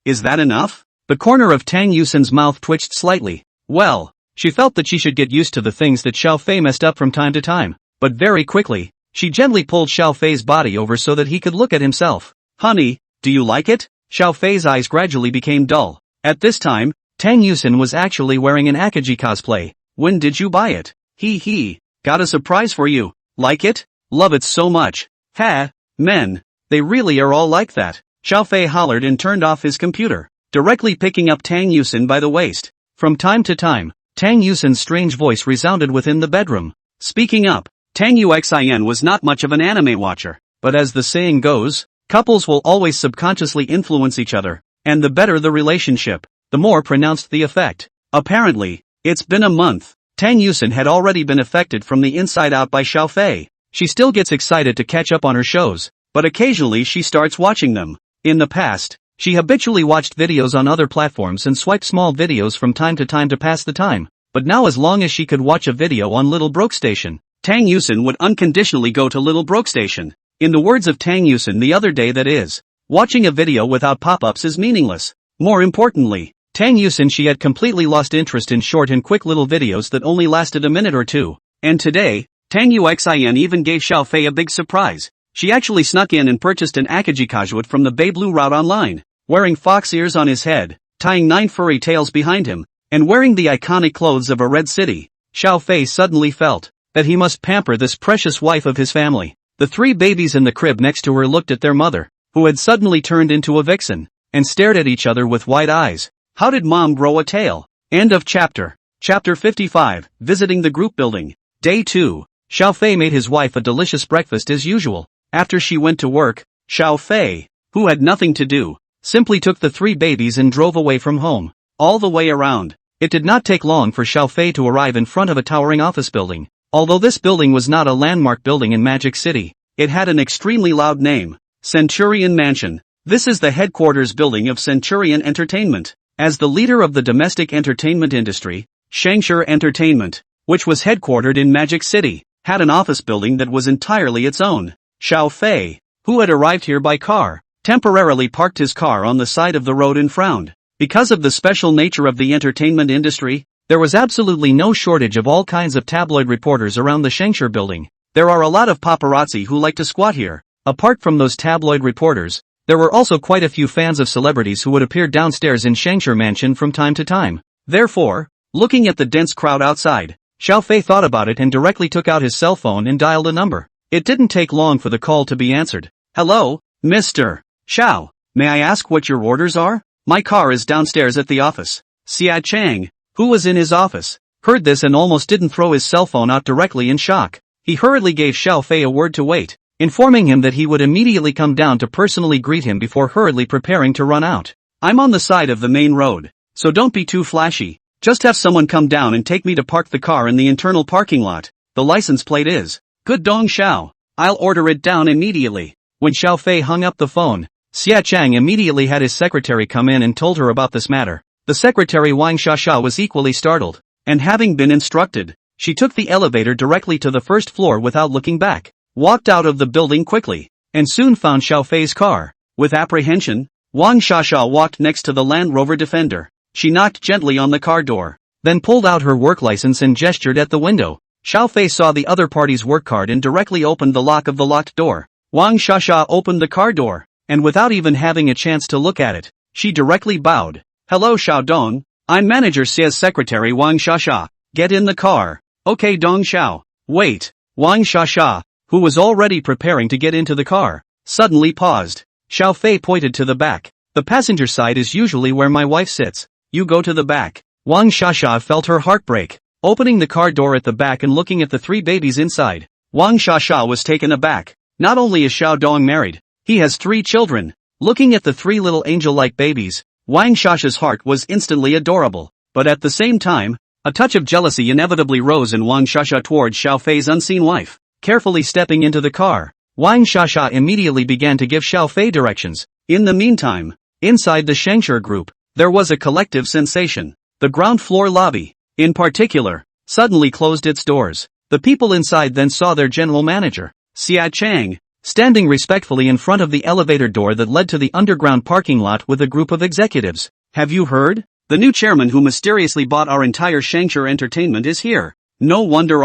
A: Is that enough? The corner of Tang Yusin's mouth twitched slightly. Well, she felt that she should get used to the things that Xiao Fei messed up from time to time, but very quickly, she gently pulled Xiao Fei's body over so that he could look at himself. Honey, do you like it? Xiao Fei's eyes gradually became dull. At this time, Tang Yusin was actually wearing an Akaji cosplay. When did you buy it? He. Got a surprise for you. Like it? Love it so much. Ha, men. They really are all like that. Xiao Fei hollered and turned off his computer, directly picking up Tang Yusin by the waist. From time to time, Tang Yusin's strange voice resounded within the bedroom. Speaking up, Tang Yuxin was not much of an anime watcher, but as the saying goes, couples will always subconsciously influence each other, and the better the relationship, the more pronounced the effect. Apparently, it's been a month. Tang Yusin had already been affected from the inside out by Xiao Fei. She still gets excited to catch up on her shows, but occasionally she starts watching them. In the past, she habitually watched videos on other platforms and swiped small videos from time to pass the time, but now as long as she could watch a video on Little Broke Station, Tang Yusin would unconditionally go to Little Broke Station. In the words of Tang Yusin the other day, that is, watching a video without pop-ups is meaningless. More importantly, Tang Yusin she had completely lost interest in short and quick little videos that only lasted a minute or two. And today, Tang Yuxin even gave Xiao Fei a big surprise. She actually snuck in and purchased an Akaji casual from the Beiblue route online, wearing fox ears on his head, tying 9 furry tails behind him, and wearing the iconic clothes of a red city. Xiao Fei suddenly felt that he must pamper this precious wife of his family. The 3 babies in the crib next to her looked at their mother, who had suddenly turned into a vixen, and stared at each other with wide eyes. How did mom grow a tail? End of chapter. Chapter 55, Visiting the Group Building. Day 2. Xiao Fei made his wife a delicious breakfast as usual. After she went to work, Xiao Fei, who had nothing to do, simply took the 3 babies and drove away from home. All the way around, it did not take long for Xiao Fei to arrive in front of a towering office building. Although this building was not a landmark building in Magic City, it had an extremely loud name, Centurion Mansion. This is the headquarters building of Centurion Entertainment. As the leader of the domestic entertainment industry, Shangshur Entertainment, which was headquartered in Magic City, had an office building that was entirely its own. Xiao Fei, who had arrived here by car, temporarily parked his car on the side of the road and frowned. Because of the special nature of the entertainment industry, there was absolutely no shortage of all kinds of tabloid reporters around the Shangshur building. There are a lot of paparazzi who like to squat here. Apart from those tabloid reporters, there were also quite a few fans of celebrities who would appear downstairs in Shangshur Mansion from time to time. Therefore, looking at the dense crowd outside, Xiao Fei thought about it and directly took out his cell phone and dialed a number. It didn't take long for the call to be answered. Hello, Mr. Xiao. May I ask what your orders are? My car is downstairs at the office. Xia Chang, who was in his office, heard this and almost didn't throw his cell phone out directly in shock. He hurriedly gave Xiao Fei a word to wait, informing him that he would immediately come down to personally greet him before hurriedly preparing to run out. I'm on the side of the main road, so don't be too flashy. Just have someone come down and take me to park the car in the internal parking lot. The license plate is Good Dong Xiao. I'll order it down immediately. When Xiao Fei hung up the phone, Xia Chang immediately had his secretary come in and told her about this matter. The secretary Wang Shasha was equally startled, and having been instructed, she took the elevator directly to the first floor without looking back, walked out of the building quickly, and soon found Xiao Fei's car. With apprehension, Wang Shasha walked next to the Land Rover Defender. She knocked gently on the car door, then pulled out her work license and gestured at the window. Xiao Fei saw the other party's work card and directly opened the lock of the locked door. Wang Shasha opened the car door, and without even having a chance to look at it, she directly bowed. Hello Xiao Dong, I'm manager Xia's secretary Wang Shasha. Get in the car. Okay Dong Xiao. Wait. Wang Shasha, who was already preparing to get into the car, suddenly paused. Xiao Fei pointed to the back. The passenger side is usually where my wife sits. You go to the back. Wang Shasha felt her heart break. Opening the car door at the back and looking at the 3 babies inside, Wang Shasha was taken aback. Not only is Xiao Dong married, he has 3 children. Looking at the 3 little angel-like babies, Wang Shasha's heart was instantly adorable. But at the same time, a touch of jealousy inevitably rose in Wang Shasha towards Xiao Fei's unseen wife. Carefully stepping into the car, Wang Shasha immediately began to give Xiao Fei directions. In the meantime, inside the Shengshi group, there was a collective sensation. The ground floor lobby, in particular, suddenly closed its doors. The people inside then saw their general manager, Xia Chang, standing respectfully in front of the elevator door that led to the underground parking lot with a group of executives. Have you heard? The new chairman who mysteriously bought our entire Shengshi entertainment is here. No wonder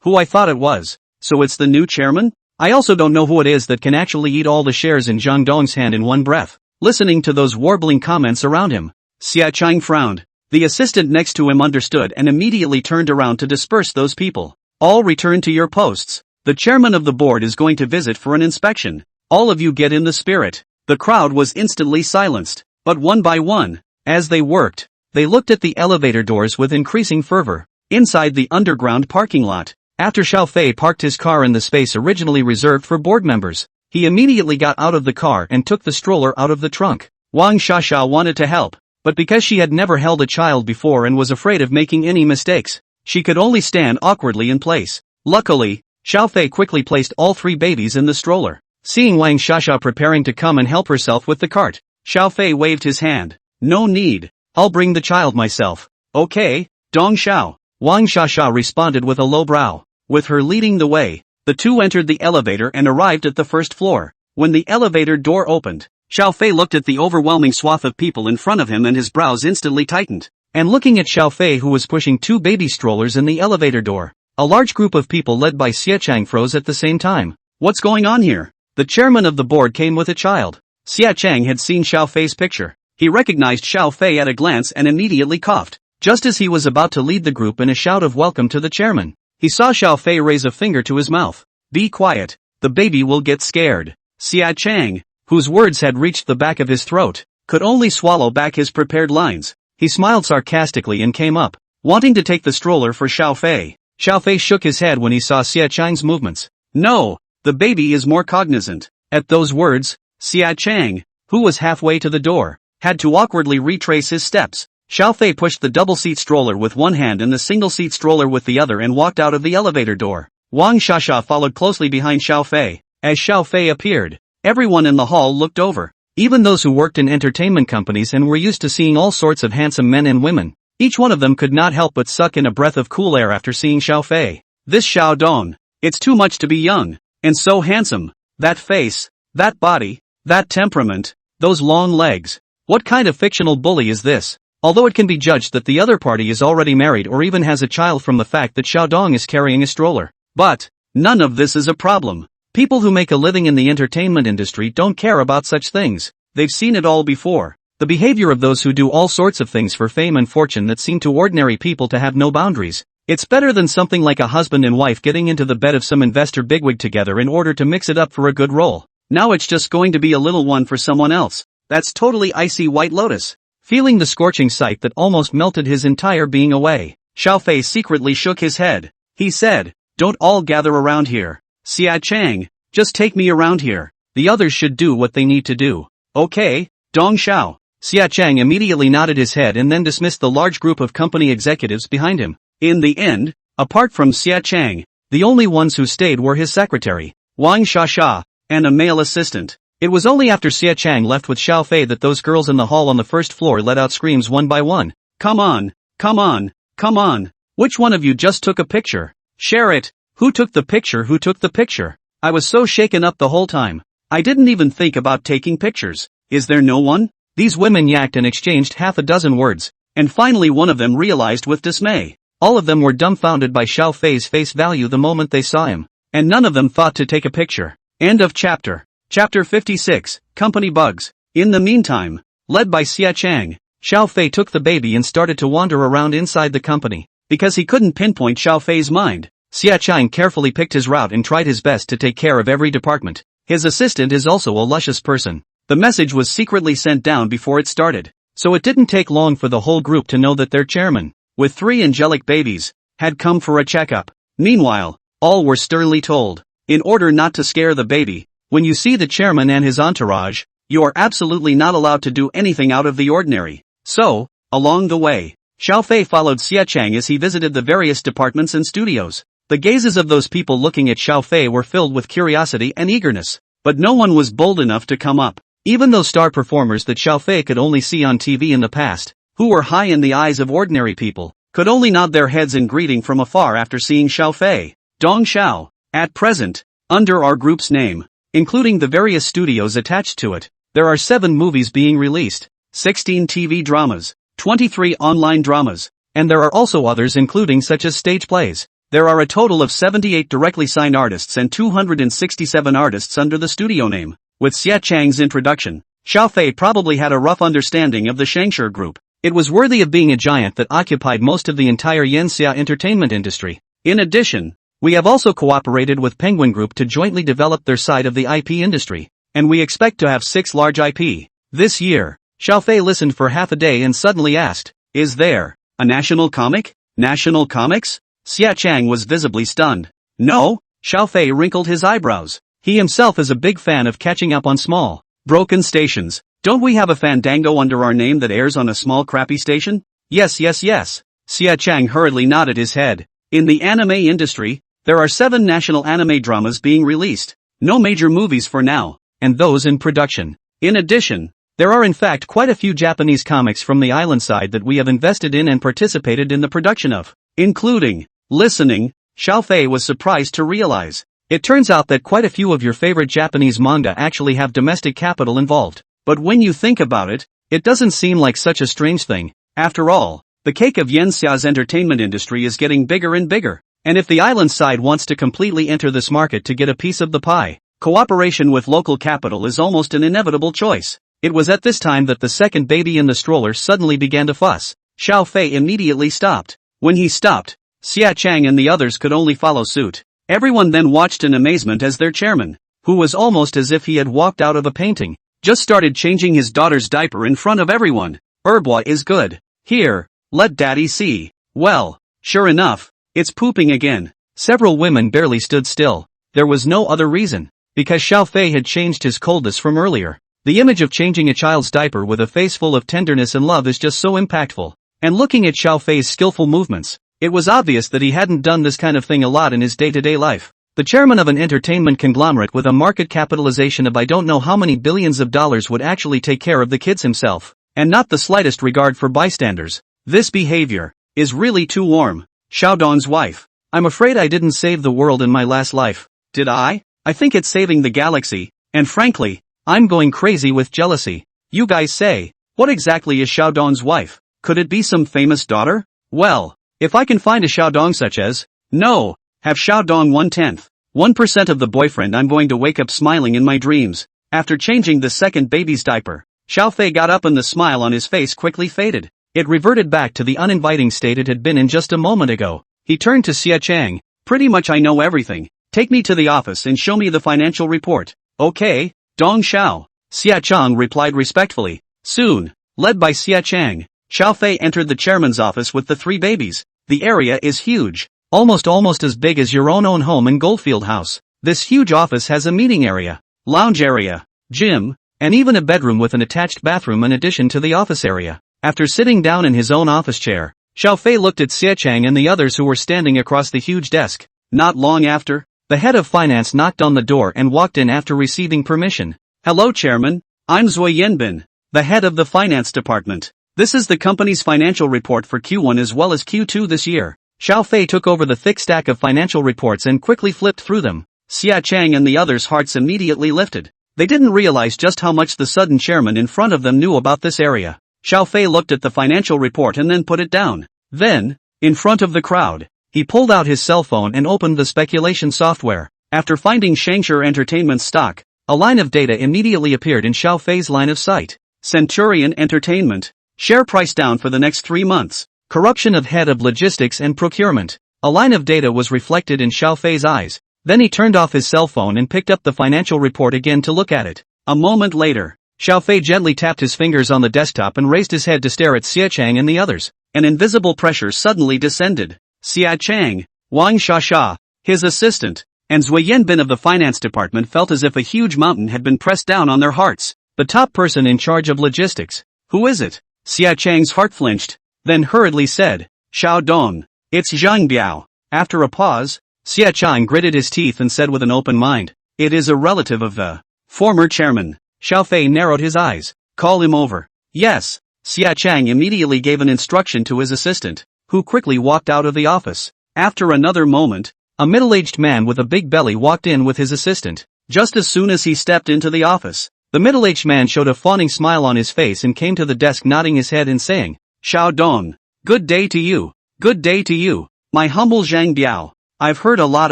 A: who I thought it was. So it's the new chairman? I also don't know who it is that can actually eat all the shares in Zhang Dong's hand in one breath. Listening to those warbling comments around him, Xia Chang frowned. The assistant next to him understood and immediately turned around to disperse those people. All return to your posts. The chairman of the board is going to visit for an inspection. All of you get in the spirit. The crowd was instantly silenced. But one by one, as they worked, they looked at the elevator doors with increasing fervor. Inside the underground parking lot, after Xiao Fei parked his car in the space originally reserved for board members, he immediately got out of the car and took the stroller out of the trunk. Wang Shasha wanted to help, but because she had never held a child before and was afraid of making any mistakes, she could only stand awkwardly in place. Luckily, Xiao Fei quickly placed all 3 babies in the stroller. Seeing Wang Shasha preparing to come and help herself with the cart, Xiao Fei waved his hand. No need. I'll bring the child myself. Okay, Dong Xiao. Wang Shasha responded with a low brow. With her leading the way, the 2 entered the elevator and arrived at the first floor. When the elevator door opened, Xiao Fei looked at the overwhelming swath of people in front of him and his brows instantly tightened. And looking at Xiao Fei who was pushing 2 baby strollers in the elevator door, a large group of people led by Xia Chang froze at the same time. What's going on here? The chairman of the board came with a child. Xia Chang had seen Xiao Fei's picture. He recognized Xiao Fei at a glance and immediately coughed. Just as he was about to lead the group in a shout of welcome to the chairman, he saw Xiao Fei raise a finger to his mouth. Be quiet, the baby will get scared. Xia Chang, whose words had reached the back of his throat, could only swallow back his prepared lines. He smiled sarcastically and came up, wanting to take the stroller for Xiao Fei. Xiao Fei shook his head when he saw Xia Chang's movements. No, the baby is more cognizant. At those words, Xia Chang, who was halfway to the door, had to awkwardly retrace his steps. Xiao Fei pushed the double-seat stroller with one hand and the single-seat stroller with the other and walked out of the elevator door. Wang Shasha followed closely behind Xiao Fei. As Xiao Fei appeared, everyone in the hall looked over. Even those who worked in entertainment companies and were used to seeing all sorts of handsome men and women, each one of them could not help but suck in a breath of cool air after seeing Xiao Fei. This Xiao Dong, it's too much to be young, and so handsome. That face, that body, that temperament, those long legs. What kind of fictional bully is this? Although it can be judged that the other party is already married or even has a child from the fact that Xiao Dong is carrying a stroller. But, none of this is a problem. People who make a living in the entertainment industry don't care about such things. They've seen it all before. The behavior of those who do all sorts of things for fame and fortune that seem to ordinary people to have no boundaries. It's better than something like a husband and wife getting into the bed of some investor bigwig together in order to mix it up for a good role. Now it's just going to be a little one for someone else. That's totally icy White Lotus. Feeling the scorching sight that almost melted his entire being away, Xiao Fei secretly shook his head. He said, don't all gather around here. Xia Chang, just take me around here. The others should do what they need to do. Okay, Dong Xiao. Xia Chang immediately nodded his head and then dismissed the large group of company executives behind him. In the end, apart from Xia Chang, the only ones who stayed were his secretary, Wang Shasha, and a male assistant. It was only after Xia Chang left with Xiao Fei that those girls in the hall on the first floor let out screams one by one. Come on, come on, come on. Which one of you just took a picture? Share it. Who took the picture? Who took the picture? I was so shaken up the whole time. I didn't even think about taking pictures. Is there no one? These women yacked and exchanged half a dozen words, and finally one of them realized with dismay. All of them were dumbfounded by Xiao Fei's face value the moment they saw him, and none of them thought to take a picture. End of chapter. Chapter 56, Company Bugs. In the meantime, led by Xia Chang, Xiao Fei took the baby and started to wander around inside the company. Because he couldn't pinpoint Xiao Fei's mind, Xia Chang carefully picked his route and tried his best to take care of every department. His assistant is also a luscious person. The message was secretly sent down before it started, so it didn't take long for the whole group to know that their chairman, with 3 angelic babies, had come for a checkup. Meanwhile, all were sternly told, in order not to scare the baby, when you see the chairman and his entourage, you are absolutely not allowed to do anything out of the ordinary. So, along the way, Xiaofei followed Xia Chang as he visited the various departments and studios. The gazes of those people looking at Xiaofei were filled with curiosity and eagerness, but no one was bold enough to come up. Even those star performers that Xiaofei could only see on TV in the past, who were high in the eyes of ordinary people, could only nod their heads in greeting from afar after seeing Xiaofei. Dong Xiao. At present, under our group's name, including the various studios attached to it, there are 7 movies being released, 16 TV dramas, 23 online dramas, and there are also others including such as stage plays. There are a total of 78 directly signed artists and 267 artists under the studio name. With Xia Chang's introduction, Xiaofei probably had a rough understanding of the Shangshi group. It was worthy of being a giant that occupied most of the entire Yanxia entertainment industry. In addition, we have also cooperated with Penguin Group to jointly develop their side of the IP industry, and we expect to have 6 large IP this year. Xiaofei listened for half a day and suddenly asked, "Is there a national comic? National comics?" Xia Chang was visibly stunned. "No?" Xiaofei wrinkled his eyebrows. He himself is a big fan of catching up on small, broken stations. "Don't we have a Fandango under our name that airs on a small crappy station?" Yes. Xia Chang hurriedly nodded his head. In the anime industry, there are 7 national anime dramas being released. No major movies for now, and those in production. In addition, there are in fact quite a few Japanese comics from the island side that we have invested in and participated in the production of, including. Listening, Xiaofei was surprised to realize. It turns out that quite a few of your favorite Japanese manga actually have domestic capital involved. But when you think about it, it doesn't seem like such a strange thing. After all, the cake of Yanxia's entertainment industry is getting bigger and bigger. And if the island side wants to completely enter this market to get a piece of the pie, cooperation with local capital is almost an inevitable choice. It was at this time that the second baby in the stroller suddenly began to fuss. Xiaofei immediately stopped. When he stopped, Xia Chang and the others could only follow suit. Everyone then watched in amazement as their chairman, who was almost as if he had walked out of a painting, just started changing his daughter's diaper in front of everyone. "Herbwa is good. Here, let daddy see." Well, sure enough, it's pooping again. Several women barely stood still. There was no other reason, because Xiaofei had changed his coldness from earlier. The image of changing a child's diaper with a face full of tenderness and love is just so impactful. And looking at Xiaofei's skillful movements, it was obvious that he hadn't done this kind of thing a lot in his day-to-day life. The chairman of an entertainment conglomerate with a market capitalization of I don't know how many billions of dollars would actually take care of the kids himself, and not the slightest regard for bystanders. This behavior is really too warm. Xiaodong's wife. "I'm afraid I didn't save the world in my last life. Did I? I think it's saving the galaxy, and frankly, I'm going crazy with jealousy." You guys say, what exactly is Xiaodong's wife? Could it be some famous daughter? Well, if I can find a Xiaodong such as, no, have Xiaodong 1/10% of the boyfriend, I'm going to wake up smiling in my dreams. After changing the second baby's diaper, Xiaofei got up and the smile on his face quickly faded. It reverted back to the uninviting state it had been in just a moment ago. He turned to Xia Chang. "Pretty much I know everything. Take me to the office and show me the financial report." "Okay, Dong Xiao," Xia Chang replied respectfully. Soon, led by Xia Chang, Xiaofei entered the chairman's office with the 3 babies. The area is huge, almost as big as your own home in Goldfield House. This huge office has a meeting area, lounge area, gym, and even a bedroom with an attached bathroom in addition to the office area. After sitting down in his own office chair, Xiaofei looked at Xia Chang and the others who were standing across the huge desk. Not long after, the head of finance knocked on the door and walked in after receiving permission. "Hello Chairman, I'm Zui Yanbin, the head of the finance department. This is the company's financial report for Q1 as well as Q2 this year." Xiaofei took over the thick stack of financial reports and quickly flipped through them. Xia Chang and the others' hearts immediately lifted. They didn't realize just how much the sudden chairman in front of them knew about this area. Xiaofei looked at the financial report and then put it down. Then, in front of the crowd, he pulled out his cell phone and opened the speculation software. After finding Shangshi Entertainment stock, a line of data immediately appeared in Xiaofei's line of sight. Centurion Entertainment. Share price down for the next 3 months. Corruption of head of logistics and procurement. A line of data was reflected in Xiaofei's eyes. Then he turned off his cell phone and picked up the financial report again to look at it. A moment later, Xiaofei gently tapped his fingers on the desktop and raised his head to stare at Xia Chang and the others. An invisible pressure suddenly descended. Xia Chang, Wang Shasha, his assistant, and Zui Yanbin of the finance department felt as if a huge mountain had been pressed down on their hearts. The top person in charge of logistics. Who is it? Xia Chang's heart flinched, then hurriedly said, Xiao Dong. It's Zhang Biao. After a pause, Xia Chang gritted his teeth and said with an open mind, it is a relative of the former chairman. Xiaofei narrowed his eyes. Call him over. Yes. Xia Chang immediately gave an instruction to his assistant, who quickly walked out of the office. After another moment, a middle-aged man with a big belly walked in with his assistant. Just as soon as he stepped into the office, the middle-aged man showed a fawning smile on his face and came to the desk nodding his head and saying, Xiao Dong. Good day to you. Good day to you. My humble Zhang Biao. I've heard a lot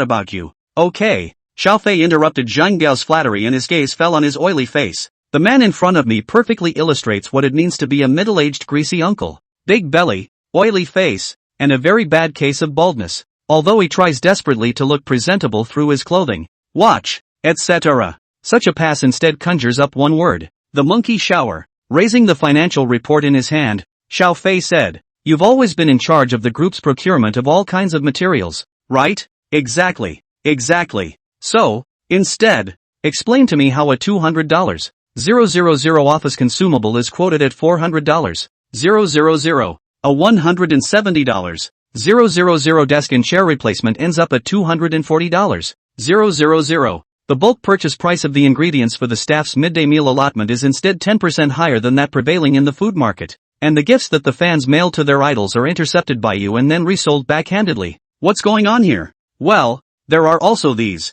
A: about you. Okay. Xiaofei interrupted Zhang Biao's flattery and his gaze fell on his oily face. The man in front of me perfectly illustrates what it means to be a middle-aged greasy uncle. Big belly, oily face, and a very bad case of baldness. Although he tries desperately to look presentable through his clothing, watch, etc. Such a pass instead conjures up one word. The monkey shower. Raising the financial report in his hand, Xiaofei said, You've always been in charge of the group's procurement of all kinds of materials, right? Exactly. Exactly. So, instead, explain to me how a $200,000 office consumable is quoted at $400, a $170, desk and chair replacement ends up at $240, The bulk purchase price of the ingredients for the staff's midday meal allotment is instead 10% higher than that prevailing in the food market. And the gifts that the fans mail to their idols are intercepted by you and then resold backhandedly. What's going on here? Well, there are also these,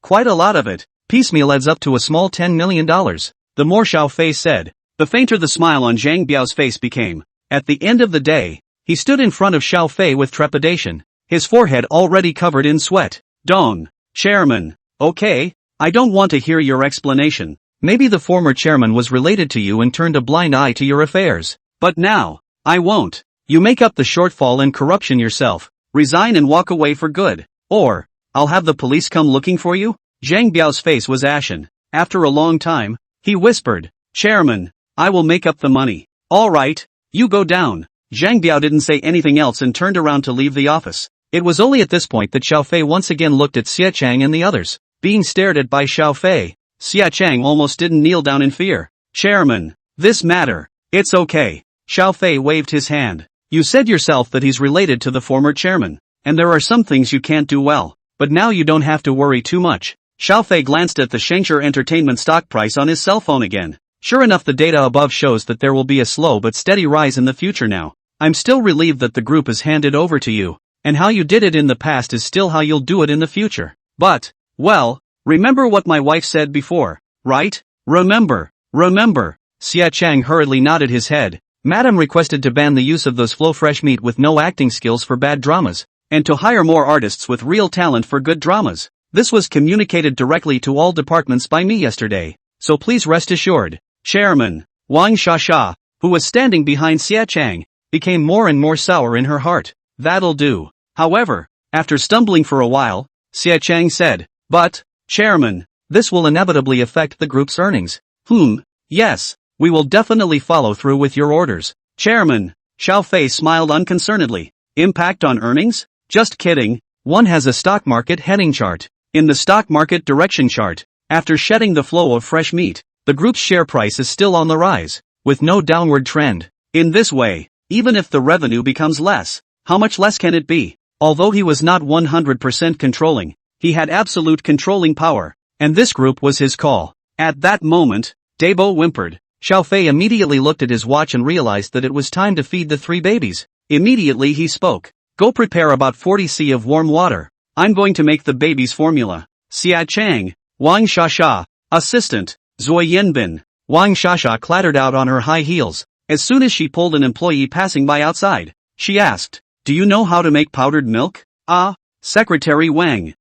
A: quite a lot of it. Piecemeal adds up to a small $10 million. The more Xiaofei said, the fainter the smile on Zhang Biao's face became. At the end of the day, he stood in front of Xiaofei with trepidation, his forehead already covered in sweat. Dong, chairman. Okay, I don't want to hear your explanation. Maybe the former chairman was related to you and turned a blind eye to your affairs. But now, I won't. You make up the shortfall and corruption yourself, resign and walk away for good. Or, I'll have the police come looking for you? Zhang Biao's face was ashen. After a long time, he whispered, Chairman, I will make up the money. All right, you go down. Zhang Biao didn't say anything else and turned around to leave the office. It was only at this point that Xiaofei once again looked at Xia Chang and the others. Being stared at by Xiaofei, Xia Chang almost didn't kneel down in fear. Chairman, this matter, it's okay. Xiaofei waved his hand. You said yourself that he's related to the former chairman, and there are some things you can't do well, but now you don't have to worry too much. Xiaofei glanced at the Shengshire Entertainment stock price on his cell phone again. Sure enough, the data above shows that there will be a slow but steady rise in the future now. I'm still relieved that the group is handed over to you, and how you did it in the past is still how you'll do it in the future. But, well, remember what my wife said before, right? Remember. Xia Chang hurriedly nodded his head. Madam requested to ban the use of those flow fresh meat with no acting skills for bad dramas, and to hire more artists with real talent for good dramas. This was communicated directly to all departments by me yesterday, so please rest assured. Chairman, Wang Shasha, who was standing behind Xia Chang, became more and more sour in her heart. That'll do. However, after stumbling for a while, Xia Chang said, But, Chairman, this will inevitably affect the group's earnings. Yes, we will definitely follow through with your orders. Chairman, Xiaofei smiled unconcernedly. Impact on earnings? Just kidding. One has a stock market heading chart. In the stock market direction chart, after shedding the flow of fresh meat, the group's share price is still on the rise, with no downward trend. In this way, even if the revenue becomes less, how much less can it be? Although he was not 100% controlling, he had absolute controlling power, and this group was his call. At that moment, Debo whimpered. Xiaofei immediately looked at his watch and realized that it was time to feed the 3 babies. Immediately he spoke. Go prepare about 40 c of warm water. I'm going to make the baby's formula. Xia Chang, Wang Shasha, assistant, Zui Yanbin. Wang Shasha clattered out on her high heels. As soon as she pulled an employee passing by outside, she asked, Do you know how to make powdered milk? Secretary Wang.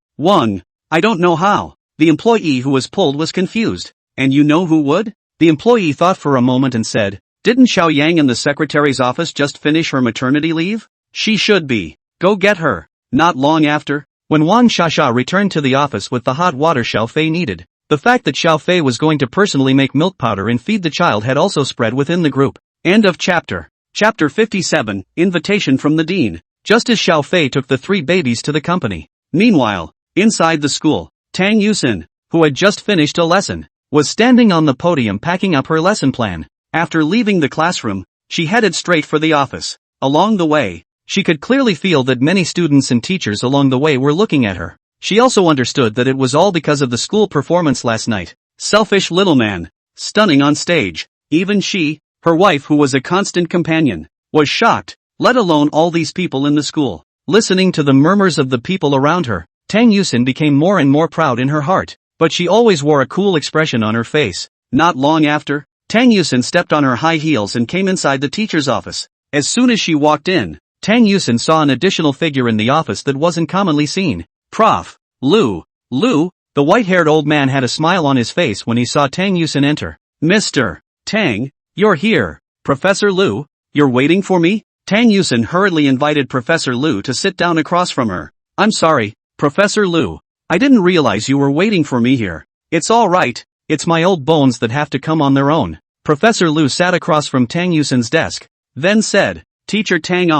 A: I don't know how. The employee who was pulled was confused. And you know who would? The employee thought for a moment and said, Didn't Xiao Yang in the secretary's office just finish her maternity leave? She should be. Go get her. Not long after, When Wang Shasha returned to the office with the hot water Xiao Fei needed, the fact that Xiao Fei was going to personally make milk powder and feed the child had also spread within the group. End of chapter. Chapter 57, Invitation from the Dean. Just as Xiao Fei took the 3 babies to the company. Meanwhile, inside the school, Tang Yusin, who had just finished a lesson, was standing on the podium packing up her lesson plan. After leaving the classroom, she headed straight for the office. Along the way, she could clearly feel that many students and teachers along the way were looking at her. She also understood that it was all because of the school performance last night. Selfish little man. Stunning on stage. Even she, her wife who was a constant companion, was shocked, let alone all these people in the school. Listening to the murmurs of the people around her, Tang Yusin became more and more proud in her heart, but she always wore a cool expression on her face. Not long after, Tang Yusin stepped on her high heels and came inside the teacher's office. As soon as she walked in, Tang Yusin saw an additional figure in the office that wasn't commonly seen. Prof. Lu. The white-haired old man had a smile on his face when he saw Tang Yusin enter. Mr. Tang, you're here. Professor Lu, you're waiting for me? Tang Yusin hurriedly invited Professor Lu to sit down across from her. I'm sorry, Professor Lu. I didn't realize you were waiting for me here. It's all right, it's my old bones that have to come on their own. Professor Lu sat across from Tang Yusin's desk, then said, Teacher Tang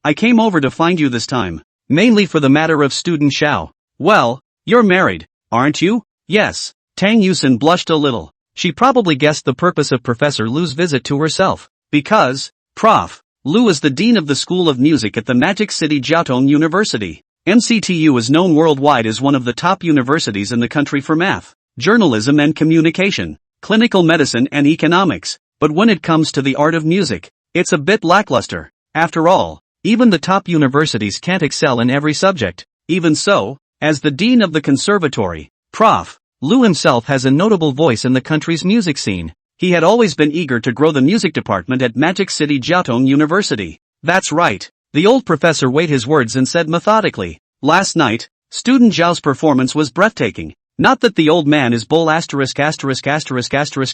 A: I came over to find you this time, mainly for the matter of student Xiao. Well, you're married, aren't you? Yes. Tang Yusin blushed a little. She probably guessed the purpose of Professor Lu's visit to herself. Because, Prof. Lu is the dean of the School of Music at the Magic City Jiaotong University. MCTU is known worldwide as one of the top universities in the country for math, journalism and communication, clinical medicine and economics. But when it comes to the art of music, it's a bit lackluster. After all, even the top universities can't excel in every subject. Even so, as the dean of the conservatory, Prof. Lu himself has a notable voice in the country's music scene. He had always been eager to grow the music department at Magic City Jiaotong University. That's right. The old professor weighed his words and said methodically, Last night, student Zhao's performance was breathtaking. Not that the old man is bull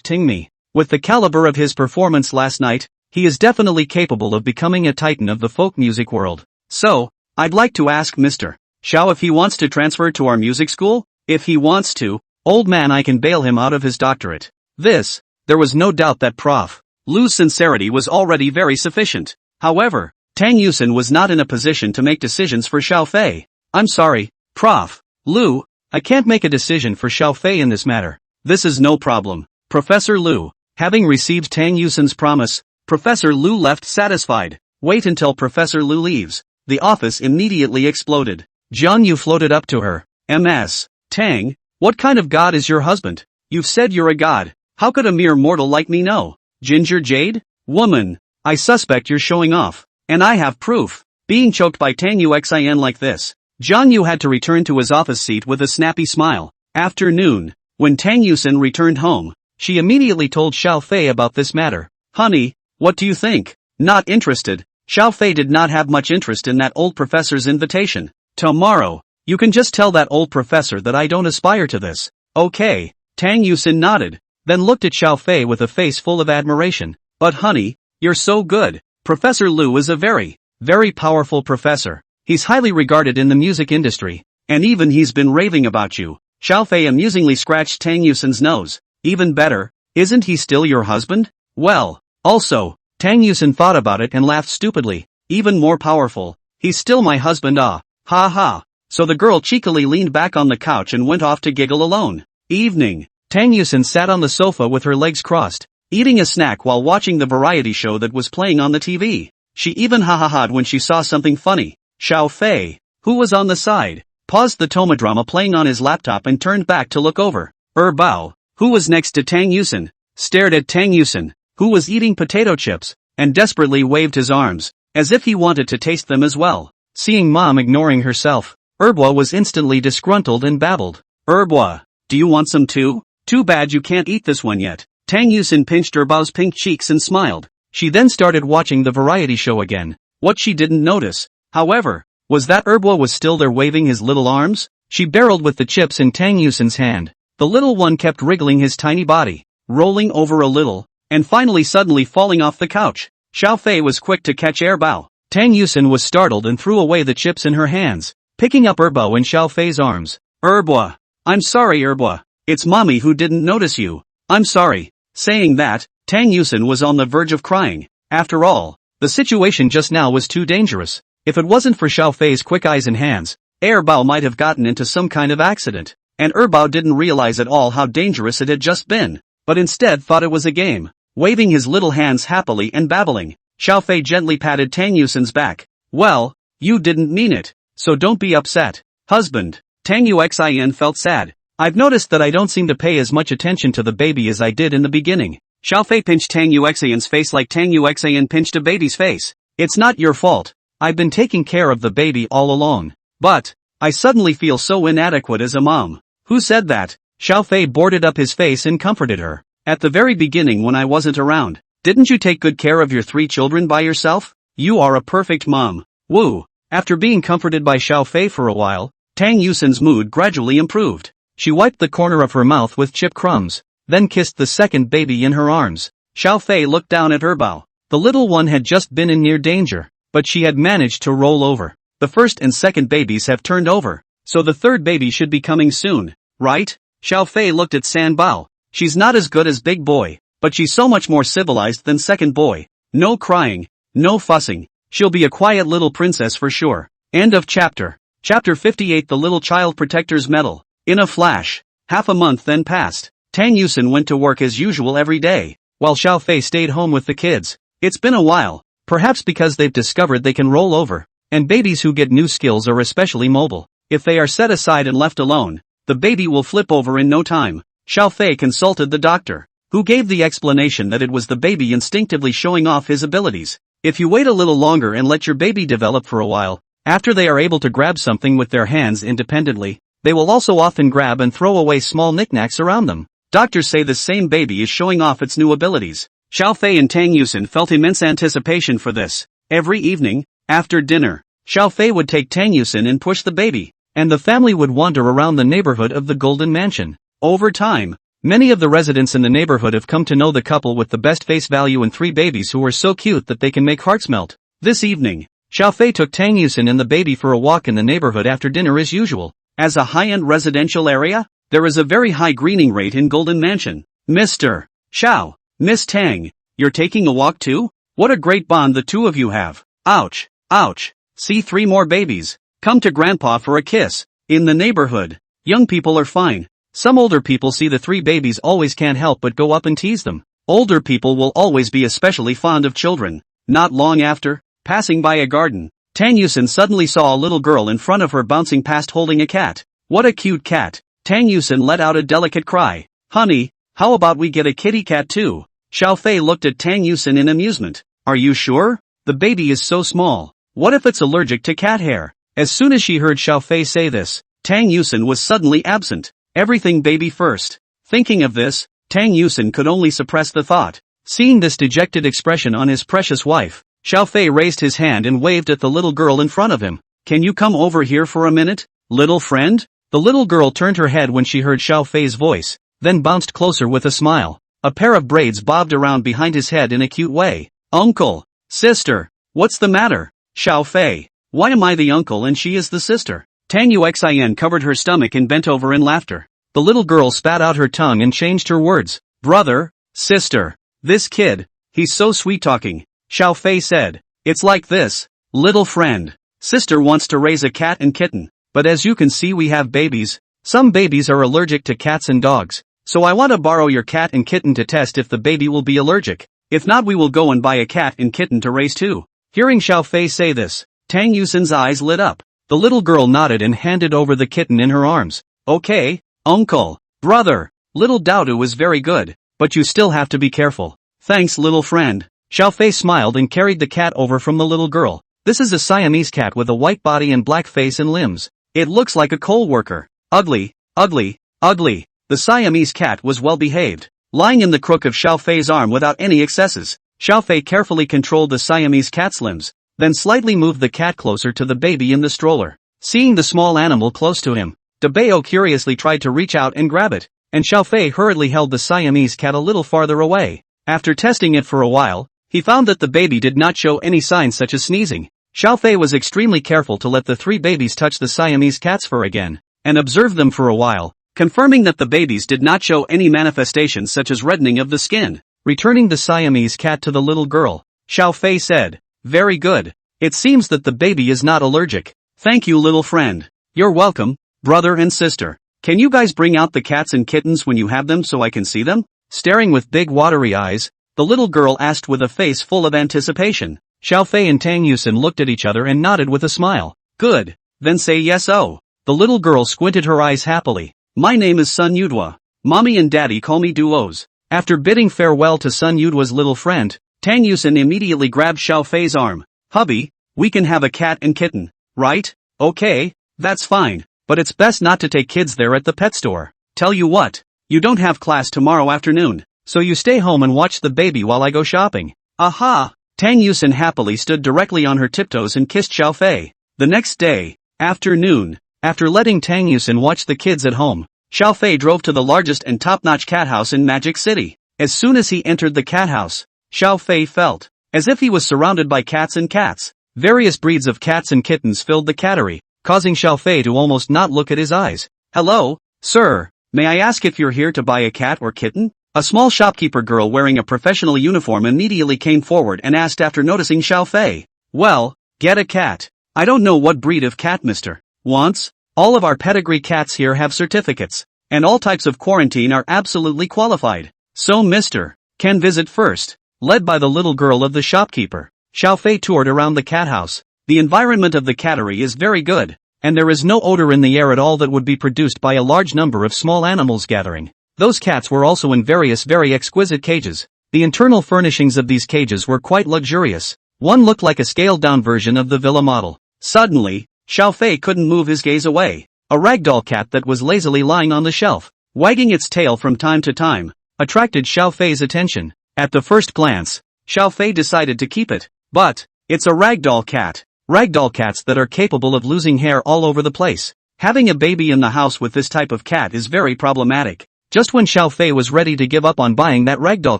A: ting me. With the caliber of his performance last night, he is definitely capable of becoming a titan of the folk music world. So, I'd like to ask Mr. Xiao if he wants to transfer to our music school? If he wants to, old man, I can bail him out of his doctorate. There was no doubt that Prof. Lu's sincerity was already very sufficient. However, Tang Yusin was not in a position to make decisions for Xiao Fei. I'm sorry, Prof. Lu, I can't make a decision for Xiao Fei in this matter. This is no problem. Professor Lu. Having received Tang Yusin's promise, Professor Lu left satisfied. Wait until Professor Lu leaves. The office immediately exploded. Jiang Yu floated up to her. Ms. Tang, what kind of god is your husband? You've said you're a god. How could a mere mortal like me know? Ginger Jade? Woman, I suspect you're showing off. And I have proof. Being choked by Tang Yuxin like this, Jiang Yu had to return to his office seat with a snappy smile. Afternoon. When Tang Yusin returned home, she immediately told Xiao Fei about this matter. Honey, what do you think? Not interested. Xiao Fei did not have much interest in that old professor's invitation. Tomorrow, you can just tell that old professor that I don't aspire to this. Okay. Tang Yusin nodded, then looked at Xiao Fei with a face full of admiration. But honey, you're so good. Professor Lu is a very powerful professor. He's highly regarded in the music industry. And even he's been raving about you. Xiao Fei amusingly scratched Tang Yusin's nose. Even better, isn't he still your husband? Well, also, Tang Yusin thought about it and laughed stupidly. Even more powerful. He's still my husband, ah. Ha ha. So the girl cheekily leaned back on the couch and went off to giggle alone. Evening. Tang Yusin sat on the sofa with her legs crossed, eating a snack while watching the variety show that was playing on the TV. She even ha-ha-ha'd when she saw something funny. Xiao Fei, who was on the side, paused the tomodrama playing on his laptop and turned back to look over. Bao, who was next to Tang Yusin, stared at Tang Yusin, who was eating potato chips, and desperately waved his arms, as if he wanted to taste them as well. Seeing Mom ignoring herself, Bao was instantly disgruntled and babbled. Bao, do you want some too? Too bad you can't eat this one yet. Tang Yusin pinched Bao's pink cheeks and smiled. She then started watching the variety show again. What she didn't notice, however, was that Bao was still there waving his little arms. She barreled with the chips in Tang Yusin's hand. The little one kept wriggling his tiny body, rolling over a little, and finally suddenly falling off the couch. Xiao Fei was quick to catch Bao. Tang Yusin was startled and threw away the chips in her hands, picking up Erbo in Xiao Fei's arms. Erbo. I'm sorry Erbo. It's mommy who didn't notice you. I'm sorry. Saying that, Tang Yusin was on the verge of crying. After all, the situation just now was too dangerous. If it wasn't for Xiao Fei's quick eyes and hands, Erbo might have gotten into some kind of accident. And Erbo didn't realize at all how dangerous it had just been, but instead thought it was a game. Waving his little hands happily and babbling, Xiao Fei gently patted Tang Yusin's back. Well, you didn't mean it, so don't be upset. Husband. Tang Yuxin felt sad. I've noticed that I don't seem to pay as much attention to the baby as I did in the beginning. Xiao Fei pinched Tang Yuxin's face like Tang Yuxin pinched a baby's face. It's not your fault. I've been taking care of the baby all along. But, I suddenly feel so inadequate as a mom. Who said that? Xiao Fei boarded up his face and comforted her. At the very beginning when I wasn't around, didn't you take good care of your 3 children by yourself? You are a perfect mom. Woo. After being comforted by Xiao Fei for a while, Tang Yusin's mood gradually improved. She wiped the corner of her mouth with chip crumbs, then kissed the second baby in her arms. Xiao Fei looked down at Erbo. The little one had just been in near danger, but she had managed to roll over. The first and second babies have turned over, so the third baby should be coming soon, right? Xiao Fei looked at San Bao. She's not as good as Big Boy, but she's so much more civilized than Second Boy. No crying, no fussing. She'll be a quiet little princess for sure. End of chapter. Chapter 58 The Little Child Protector's Medal. In a flash, half a month then passed. Tang Yusin went to work as usual every day, while Xiao Fei stayed home with the kids. It's been a while, perhaps because they've discovered they can roll over, and babies who get new skills are especially mobile. If they are set aside and left alone, the baby will flip over in no time. Xiao Fei consulted the doctor, who gave the explanation that it was the baby instinctively showing off his abilities. If you wait a little longer and let your baby develop for a while, after they are able to grab something with their hands independently, they will also often grab and throw away small knickknacks around them. Doctors say the same baby is showing off its new abilities. Xiao Fei and Tang Yusin felt immense anticipation for this. Every evening, after dinner, Xiao Fei would take Tang Yusin and push the baby, and the family would wander around the neighborhood of the Golden Mansion. Over time, many of the residents in the neighborhood have come to know the couple with the best face value and 3 babies who are so cute that they can make hearts melt. This evening, Xiao Fei took Tang Yusin and the baby for a walk in the neighborhood after dinner as usual. As a high-end residential area, there is a very high greening rate in Golden Mansion. Mr. Xiao, Miss Tang, you're taking a walk too? What a great bond the two of you have. Ouch, ouch. See 3 more babies. Come to Grandpa for a kiss. In the neighborhood, young people are fine. Some older people see the 3 babies always can't help but go up and tease them. Older people will always be especially fond of children. Not long after, passing by a garden, Tang Yusin suddenly saw a little girl in front of her bouncing past holding a cat. What a cute cat. Tang Yusin let out a delicate cry. Honey, how about we get a kitty cat too? Xiao Fei looked at Tang Yusin in amusement. Are you sure? The baby is so small. What if it's allergic to cat hair? As soon as she heard Xiao Fei say this, Tang Yusin was suddenly absent. Everything baby first. Thinking of this, Tang Yusin could only suppress the thought. Seeing this dejected expression on his precious wife, Xiao Fei raised his hand and waved at the little girl in front of him. Can you come over here for a minute, little friend? The little girl turned her head when she heard Xiao Fei's voice, then bounced closer with a smile. A pair of braids bobbed around behind his head in a cute way. Uncle, sister, what's the matter? Xiao Fei, why am I the uncle and she is the sister? Tang Yuxin covered her stomach and bent over in laughter. The little girl spat out her tongue and changed her words. Brother, sister, this kid, he's so sweet-talking. Xiao Fei said, it's like this, little friend. Sister wants to raise a cat and kitten, but as you can see we have babies. Some babies are allergic to cats and dogs, so I want to borrow your cat and kitten to test if the baby will be allergic. If not, we will go and buy a cat and kitten to raise too. Hearing Xiao Fei say this, Tang Yusin's eyes lit up. The little girl nodded and handed over the kitten in her arms. Okay, uncle, brother, little Dowdu is very good, but you still have to be careful. Thanks little friend. Xiao Fei smiled and carried the cat over from the little girl. This is a Siamese cat with a white body and black face and limbs. It looks like a coal worker. Ugly, ugly, ugly. The Siamese cat was well behaved, lying in the crook of Xiao Fei's arm without any excesses. Xiao Fei carefully controlled the Siamese cat's limbs, then slightly moved the cat closer to the baby in the stroller. Seeing the small animal close to him, Dabeo curiously tried to reach out and grab it, and Xiao Fei hurriedly held the Siamese cat a little farther away. After testing it for a while, he found that the baby did not show any signs such as sneezing. Xiao Fei was extremely careful to let the three babies touch the Siamese cat's fur again, and observed them for a while, confirming that the babies did not show any manifestations such as reddening of the skin. Returning the Siamese cat to the little girl, Xiao Fei said, "Very good. It seems that the baby is not allergic. Thank you, little friend. You're welcome, brother and sister. Can you guys bring out the cats and kittens when you have them so I can see them?" Staring with big watery eyes, the little girl asked with a face full of anticipation. Xiao Fei and Tang Yusin looked at each other and nodded with a smile. "Good. Then say yes." Oh. The little girl squinted her eyes happily. "My name is Sun Yudhua. Mommy and Daddy call me Duos." After bidding farewell to Sun Yudhua's little friend, Tang Yusin immediately grabbed Xiao Fei's arm. "Hubby, we can have a cat and kitten, right?" "Okay, that's fine, but it's best not to take kids there at the pet store. Tell you what, you don't have class tomorrow afternoon, so you stay home and watch the baby while I go shopping." "Aha!" Tang Yusin happily stood directly on her tiptoes and kissed Xiao Fei. The next day, afternoon, after letting Tang Yusin watch the kids at home, Xiao Fei drove to the largest and top-notch cat house in Magic City. As soon as he entered the cat house, Xiao Fei felt as if he was surrounded by cats and cats. Various breeds of cats and kittens filled the cattery, causing Xiao Fei to almost not look at his eyes. "Hello, sir, may I ask if you're here to buy a cat or kitten?" A small shopkeeper girl wearing a professional uniform immediately came forward and asked after noticing Xiao Fei. "Well, get a cat. I don't know what breed of cat Mr. wants. All of our pedigree cats here have certificates, and all types of quarantine are absolutely qualified. So Mr. can visit first." Led by the little girl of the shopkeeper, Xiao Fei toured around the cat house. The environment of the cattery is very good, and there is no odor in the air at all that would be produced by a large number of small animals gathering. Those cats were also in various very exquisite cages. The internal furnishings of these cages were quite luxurious. One looked like a scaled-down version of the villa model. Suddenly, Xiao Fei couldn't move his gaze away. A ragdoll cat that was lazily lying on the shelf, wagging its tail from time to time, attracted Xiao Fei's attention. At the first glance, Xiao Fei decided to keep it. But it's a ragdoll cat. Ragdoll cats that are capable of losing hair all over the place. Having a baby in the house with this type of cat is very problematic. Just when Xiao Fei was ready to give up on buying that ragdoll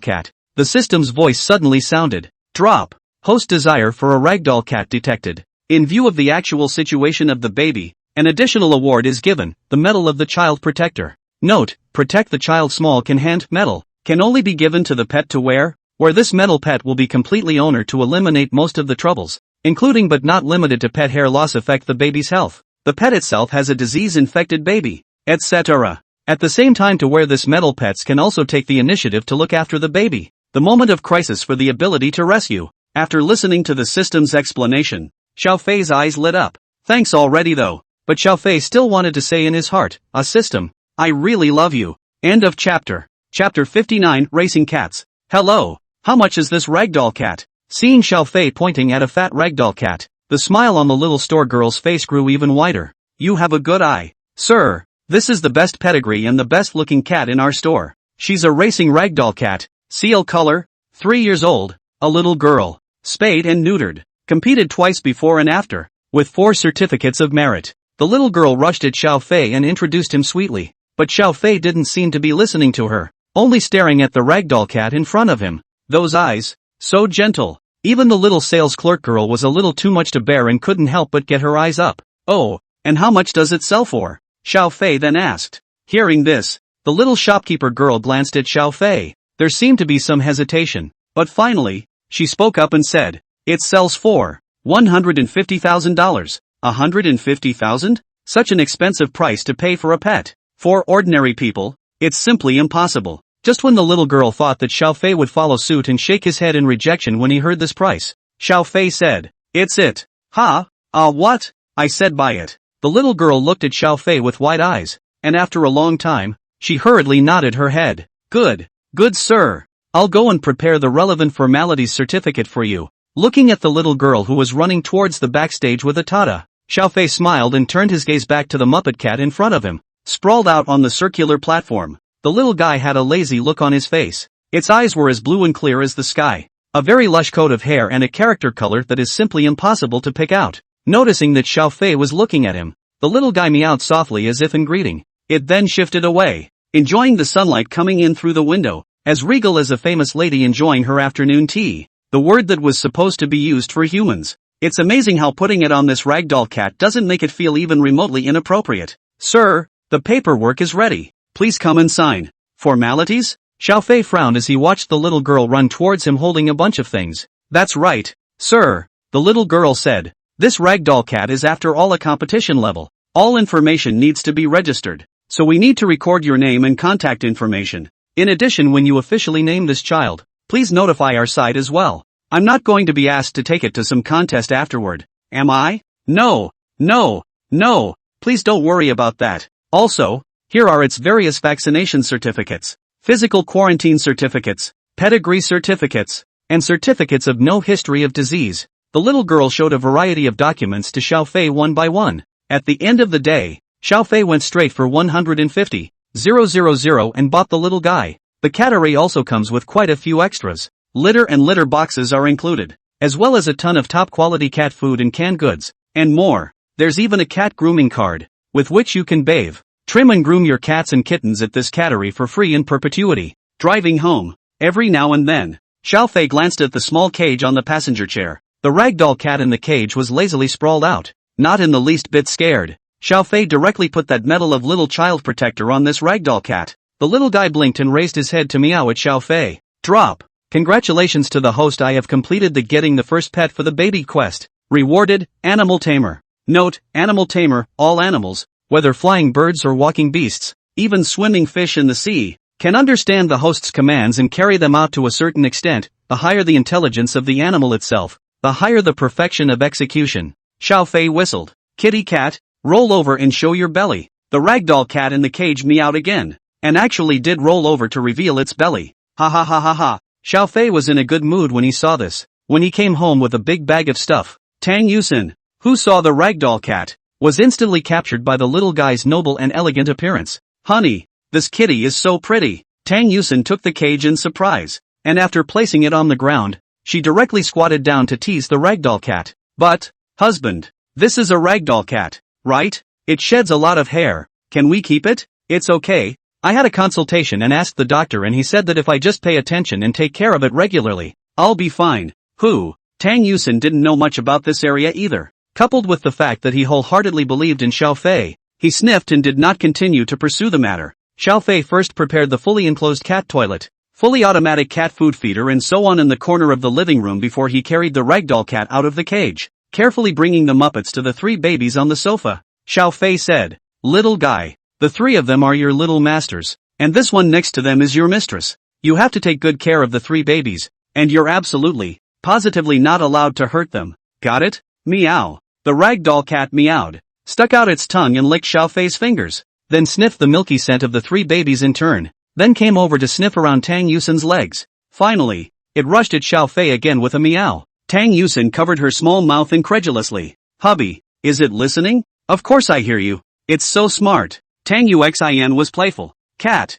A: cat, the system's voice suddenly sounded. "Drop. Host desire for a ragdoll cat detected. In view of the actual situation of the baby, an additional award is given, the Medal of the Child Protector. Note, protect the child. Small can hand medal can only be given to the pet to wear, where this medal pet will be completely owner to eliminate most of the troubles, including but not limited to pet hair loss affect the baby's health. The pet itself has a disease-infected baby, etc. At the same time, to wear this medal, pets can also take the initiative to look after the baby. The moment of crisis for the ability to rescue." After listening to the system's explanation, Xiao Fei's eyes lit up. Thanks already though. But Xiao Fei still wanted to say in his heart, "A system, I really love you." End of chapter. Chapter 59, Racing Cats. "Hello, how much is this ragdoll cat?" Seeing Xiao Fei pointing at a fat ragdoll cat, the smile on the little store girl's face grew even wider. "You have a good eye, sir. This is the best pedigree and the best looking cat in our store. She's a racing ragdoll cat, seal color, 3 years old, a little girl, spayed and neutered, competed twice before and after, with 4 certificates of merit." The little girl rushed at Xiao Fei and introduced him sweetly, but Xiao Fei didn't seem to be listening to her, only staring at the ragdoll cat in front of him. Those eyes, so gentle. Even the little sales clerk girl was a little too much to bear and couldn't help but get her eyes up. "Oh, and how much does it sell for?" Xiao Fei then asked. Hearing this, the little shopkeeper girl glanced at Xiao Fei. There seemed to be some hesitation, but finally, she spoke up and said, "It sells for $150,000. $150,000? Such an expensive price to pay for a pet. For ordinary people, it's simply impossible." Just when the little girl thought that Xiao Fei would follow suit and shake his head in rejection when he heard this price, Xiao Fei said, "It's it." "Ha? What?" "I said buy it." The little girl looked at Xiao Fei with wide eyes, and after a long time, she hurriedly nodded her head. Good sir. I'll go and prepare the relevant formalities certificate for you." Looking at the little girl who was running towards the backstage with a Tata, Xiao Fei smiled and turned his gaze back to the Muppet cat in front of him, sprawled out on the circular platform. The little guy had a lazy look on his face. Its eyes were as blue and clear as the sky. A very lush coat of hair and a character color that is simply impossible to pick out. Noticing that Xiao Fei was looking at him, the little guy meowed softly as if in greeting. It then shifted away, enjoying the sunlight coming in through the window, as regal as a famous lady enjoying her afternoon tea. The word that was supposed to be used for humans, It's amazing how putting it on this ragdoll cat doesn't make it feel even remotely inappropriate. Sir, the paperwork is ready. Please come and sign. Formalities? Xiaofei frowned as he watched the little girl run towards him holding a bunch of things. That's right, sir, the little girl said. This ragdoll cat is after all a competition level. All information needs to be registered. So we need to record your name and contact information. In addition, when you officially name this child, please notify our side as well. I'm not going to be asked to take it to some contest afterward, am I? No, no, no, please don't worry about that. Also, here are its various vaccination certificates, physical quarantine certificates, pedigree certificates, and certificates of no history of disease. The little girl showed a variety of documents to Xiaofei one by one. At the end of the day, Xiaofei went straight for 150,000 and bought the little guy. The cat array also comes with quite a few extras. Litter and litter boxes are included, as well as a ton of top-quality cat food and canned goods, and more. There's even a cat grooming card, with which you can bathe, trim and groom your cats and kittens at this cattery for free in perpetuity. Driving home, every now and then, Xiaofei glanced at the small cage on the passenger chair. The ragdoll cat in the cage was lazily sprawled out, not in the least bit scared. Xiaofei directly put that medal of little child protector on this ragdoll cat. The little guy blinked and raised his head to meow at Xiaofei. Drop. Congratulations to the host, I have completed the getting the first pet for the baby quest. Rewarded, animal tamer. Note, animal tamer, all animals, whether flying birds or walking beasts, even swimming fish in the sea, can understand the host's commands and carry them out to a certain extent. The higher the intelligence of the animal itself, the higher the perfection of execution. Xiaofei whistled. Kitty cat, roll over and show your belly. The ragdoll cat in the cage meowed again, and actually did roll over to reveal its belly. Ha ha ha ha ha. Xiaofei was in a good mood when he saw this. When he came home with a big bag of stuff, Tang Yusin, who saw the ragdoll cat, was instantly captured by the little guy's noble and elegant appearance. Honey, this kitty is so pretty. Tang Yusin took the cage in surprise, and after placing it on the ground, she directly squatted down to tease the ragdoll cat. But, husband, this is a ragdoll cat, right? It sheds a lot of hair. Can we keep it? It's okay. I had a consultation and asked the doctor and he said that if I just pay attention and take care of it regularly, I'll be fine. Who? Tang Yusin didn't know much about this area either. Coupled with the fact that he wholeheartedly believed in Xiaofei, he sniffed and did not continue to pursue the matter. Xiaofei first prepared the fully enclosed cat toilet, fully automatic cat food feeder and so on in the corner of the living room before he carried the ragdoll cat out of the cage, carefully bringing the Muppets to the three babies on the sofa. Xiaofei said, little guy, the three of them are your little masters, and this one next to them is your mistress. You have to take good care of the three babies, and you're absolutely, positively not allowed to hurt them. Got it? Meow. The ragdoll cat meowed, stuck out its tongue and licked Xiaofei's fingers, then sniffed the milky scent of the three babies in turn, then came over to sniff around Tang Yusin's legs. Finally, it rushed at Xiaofei again with a meow. Tang Yusin covered her small mouth incredulously. Hubby, is it listening? Of course I hear you. It's so smart. Tang Yuxin was playful. Cat,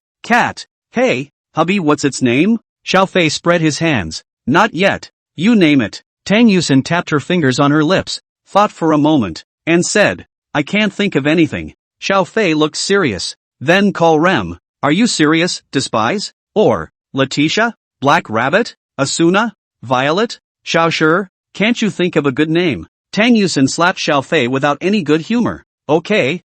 A: hey, hubby, what's its name? Xiaofei spread his hands. Not yet. You name it. Tang Yusin tapped her fingers on her lips, thought for a moment, and said, I can't think of anything. Xiaofei looked serious. Then call Rem. Are you serious, Despise? Or, Letitia? Black Rabbit? Asuna? Violet? Xiaoshi? Can't you think of a good name? Tang Yusin slapped Xiaofei without any good humor. Okay,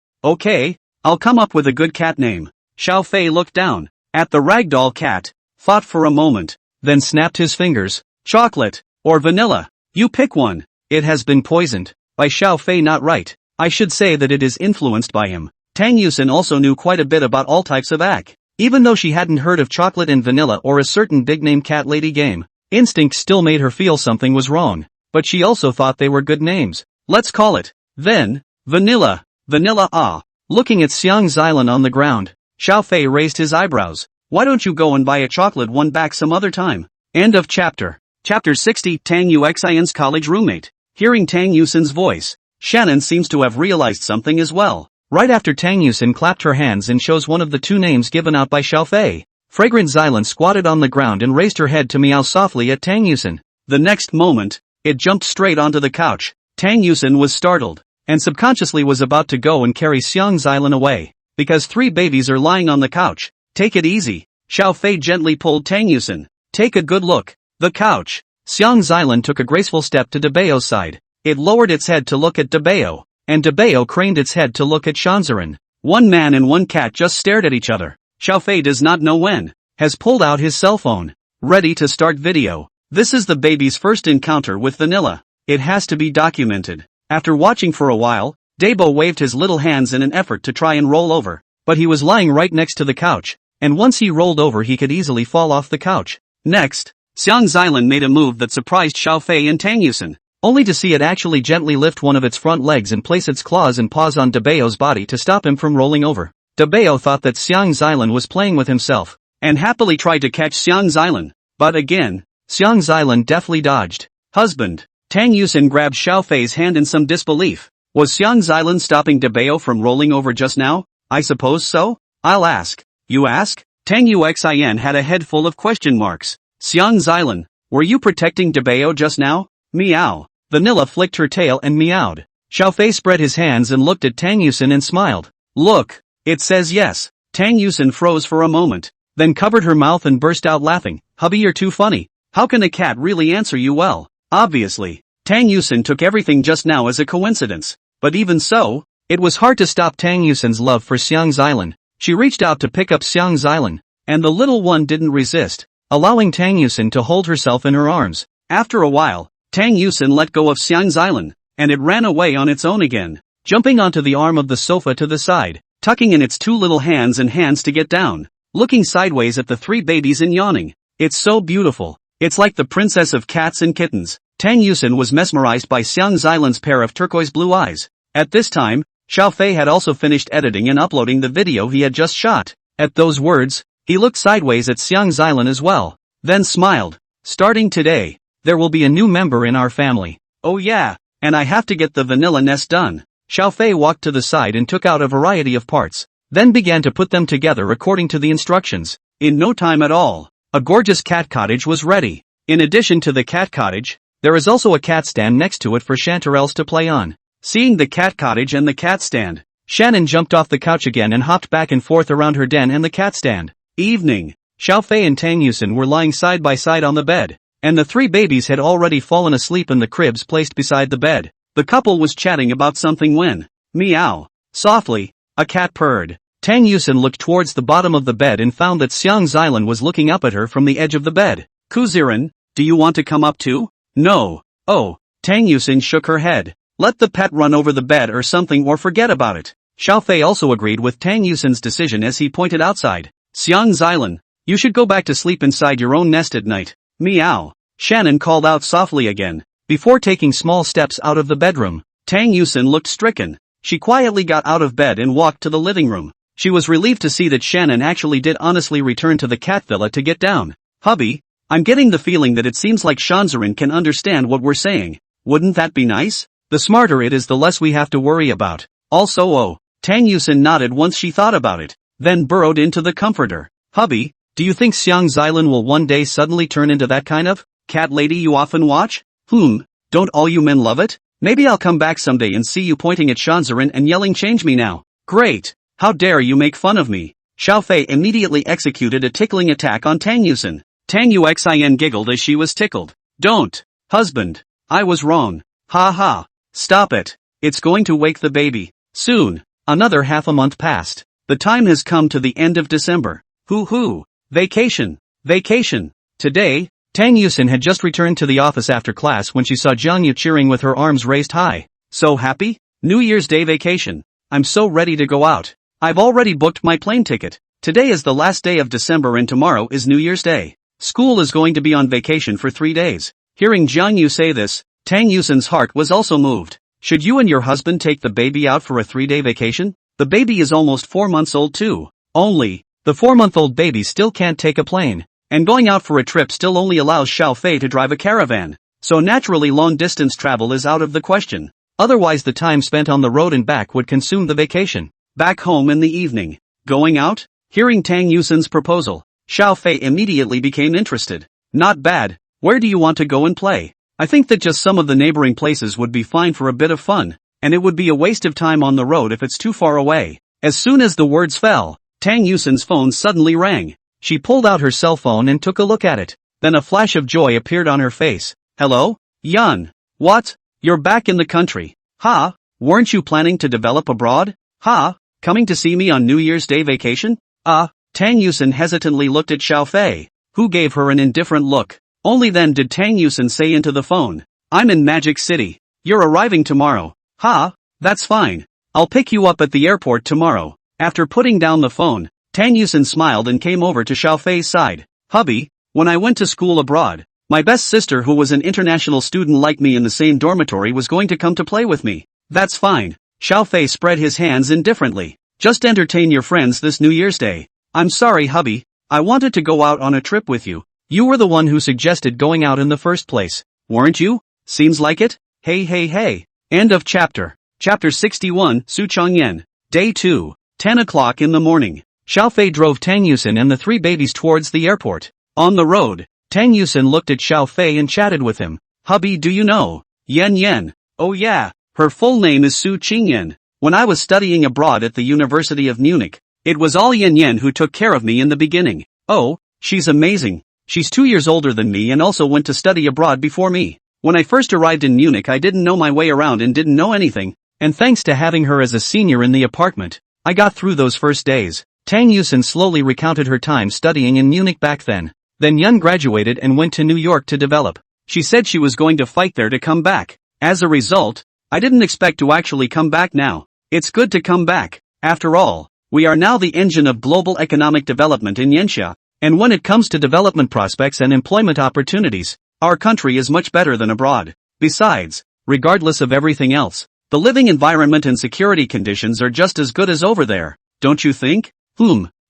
A: I'll come up with a good cat name. Xiaofei looked down at the ragdoll cat, thought for a moment, then snapped his fingers. Chocolate, or vanilla? You pick one. It has been poisoned by Xiaofei, not right. I should say that it is influenced by him. Tang Yusin also knew quite a bit about all types of ack. Even though she hadn't heard of chocolate and vanilla or a certain big-name cat lady game, instinct still made her feel something was wrong. But she also thought they were good names. Let's call it, then, Vanilla. Vanilla ah. Looking at Xiang Xilan on the ground, Xiaofei raised his eyebrows. Why don't you go and buy a chocolate one back some other time? End of chapter. Chapter 60. Tang Yuxin's college roommate. Hearing Tang Yusin's voice, Shannon seems to have realized something as well. Right after Tang Yusin clapped her hands and chose one of the two names given out by Xiaofei, Fragrant Xilan squatted on the ground and raised her head to meow softly at Tang Yusin. The next moment, it jumped straight onto the couch. Tang Yusin was startled, and subconsciously was about to go and carry Xiang Xilan away, because three babies are lying on the couch. Take it easy. Xiaofei gently pulled Tang Yusin. Take a good look. The couch. Xiang Xilan took a graceful step to Debao's side. It lowered its head to look at Dabeo, and Dabeo craned its head to look at Shanzarin. One man and one cat just stared at each other. Xiaofei does not know when. Has pulled out his cell phone. Ready to start video. This is the baby's first encounter with vanilla. It has to be documented. After watching for a while, Dabo waved his little hands in an effort to try and roll over. But he was lying right next to the couch, and once he rolled over he could easily fall off the couch. Next, Xiang Xilan made a move that surprised Xiaofei and Tang Yusen, only to see it actually gently lift one of its front legs and place its claws and paws on Dabeo's body to stop him from rolling over. Dabeo thought that Xiang Xilan was playing with himself, and happily tried to catch Xiang Xilan, but again, Xiang Xilan deftly dodged. Husband. Tang Yusen grabbed Xiaofei's hand in some disbelief. Was Xiang Xilan stopping Dabeo from rolling over just now? I suppose so? I'll ask. You ask? Tang Yuxin had a head full of question marks. Xiang Xilan, were you protecting Dabeo just now? Meow. Vanilla flicked her tail and meowed. Xiaofei spread his hands and looked at Tang Yusen and smiled. Look, it says yes. Tang Yusen froze for a moment, then covered her mouth and burst out laughing. Hubby, you're too funny. How can a cat really answer you well? Obviously, Tang Yusen took everything just now as a coincidence. But even so, it was hard to stop Tang Yusen's love for Xiang Xilan. She reached out to pick up Xiang Xilan, and the little one didn't resist, allowing Tang Yusen to hold herself in her arms. After a while, Tang Yusen let go of Xiang Xilan, and it ran away on its own again, jumping onto the arm of the sofa to the side, tucking in its two little hands to get down, looking sideways at the three babies and yawning. It's so beautiful. It's like the princess of cats and kittens. Tang Yusen was mesmerized by Xiang Xilan's pair of turquoise blue eyes. At this time, Xiaofei had also finished editing and uploading the video he had just shot. At those words, he looked sideways at Xiang Xilan as well, then smiled. Starting today, there will be a new member in our family. Oh yeah, and I have to get the vanilla nest done. Xiaofei walked to the side and took out a variety of parts, then began to put them together according to the instructions. In no time at all, a gorgeous cat cottage was ready. In addition to the cat cottage, there is also a cat stand next to it for chanterelles to play on. Seeing the cat cottage and the cat stand, Shannon jumped off the couch again and hopped back and forth around her den and the cat stand. Evening. Xiaofei and Tang Yusen were lying side by side on the bed, and the three babies had already fallen asleep in the cribs placed beside the bed. The couple was chatting about something when, meow, softly, a cat purred. Tang Yusen looked towards the bottom of the bed and found that Xiang Xilan was looking up at her from the edge of the bed. Kuziran, do you want to come up too? No. Oh, Tang Yusen shook her head. Let the pet run over the bed or something or forget about it. Xiaofei also agreed with Tang Yusen's decision as he pointed outside. Xiang Xilan, you should go back to sleep inside your own nest at night. Meow. Shannon called out softly again, before taking small steps out of the bedroom. Tang Yusen looked stricken. She quietly got out of bed and walked to the living room. She was relieved to see that Shannon actually did honestly return to the cat villa to get down. Hubby, I'm getting the feeling that it seems like Shanzarin can understand what we're saying. Wouldn't that be nice? The smarter it is, the less we have to worry about. Also, oh, Tang Yusen nodded once she thought about it, then burrowed into the comforter. Hubby, do you think Xiang Xilan will one day suddenly turn into that kind of cat lady you often watch? Don't all you men love it? Maybe I'll come back someday and see you pointing at Shanzarin and yelling, change me now. Great. How dare you make fun of me? Xiaofei immediately executed a tickling attack on Tang Yusen. Tang Yuxin giggled as she was tickled. Don't. Husband. I was wrong. Ha ha. Stop it. It's going to wake the baby. Soon. Another half a month passed. The time has come to the end of December. Hoo-hoo. Vacation. Vacation. Today, Tang Yusen had just returned to the office after class when she saw Jiang Yu cheering with her arms raised high. So happy? New Year's Day vacation. I'm so ready to go out. I've already booked my plane ticket. Today is the last day of December and tomorrow is New Year's Day. School is going to be on vacation for 3 days. Hearing Jiang Yu say this, Tang Yusen's heart was also moved. Should you and your husband take the baby out for a 3-day vacation? The baby is almost 4 months old too. Only, the 4-month-old baby still can't take a plane. And going out for a trip still only allows Xiaofei to drive a caravan. So naturally long-distance travel is out of the question. Otherwise the time spent on the road and back would consume the vacation. Back home in the evening. Going out? Hearing Tang Yusen's proposal, Xiaofei immediately became interested. Not bad. Where do you want to go and play? I think that just some of the neighboring places would be fine for a bit of fun, and it would be a waste of time on the road if it's too far away. As soon as the words fell, Tang Yusen's phone suddenly rang. She pulled out her cell phone and took a look at it. Then a flash of joy appeared on her face. Hello? Yan. What? you're back in the country. Ha, weren't you planning to develop abroad? Ha, coming to see me on New Year's Day vacation? Tang Yusin hesitantly looked at Xiao Fei, who gave her an indifferent look. Only then did Tang Yusin say into the phone, I'm in Magic City. You're arriving tomorrow. Ha, that's fine. I'll pick you up at the airport tomorrow. After putting down the phone, Tang Yusin smiled and came over to Xiao Fei's side. Hubby, when I went to school abroad, my best sister who was an international student like me in the same dormitory was going to come to play with me. That's fine. Xiao Fei spread his hands indifferently. Just entertain your friends this New Year's Day. I'm sorry, hubby. I wanted to go out on a trip with you. You were the one who suggested going out in the first place, weren't you? Seems like it. Hey. End of chapter. Chapter 61, Su Changyan. Day 2. 10 o'clock in the morning. Xiao Fei drove Tang Yusin and the 3 babies towards the airport. On the road, Tang Yusin looked at Xiao Fei and chatted with him. Hubby, do you know Yan? Oh yeah, her full name is Su Qingyan. When I was studying abroad at the University of Munich, it was all Yan who took care of me in the beginning. Oh, she's amazing. She's 2 years older than me and also went to study abroad before me. When I first arrived in Munich I didn't know my way around and didn't know anything, and thanks to having her as a senior in the apartment, I got through those first days. Tang Yusin slowly recounted her time studying in Munich back then. Then Yun graduated and went to New York to develop. She said she was going to fight there to come back. As a result, I didn't expect to actually come back now. It's good to come back. After all, we are now the engine of global economic development in Yanxia, and when it comes to development prospects and employment opportunities, our country is much better than abroad. Besides, regardless of everything else, the living environment and security conditions are just as good as over there, don't you think?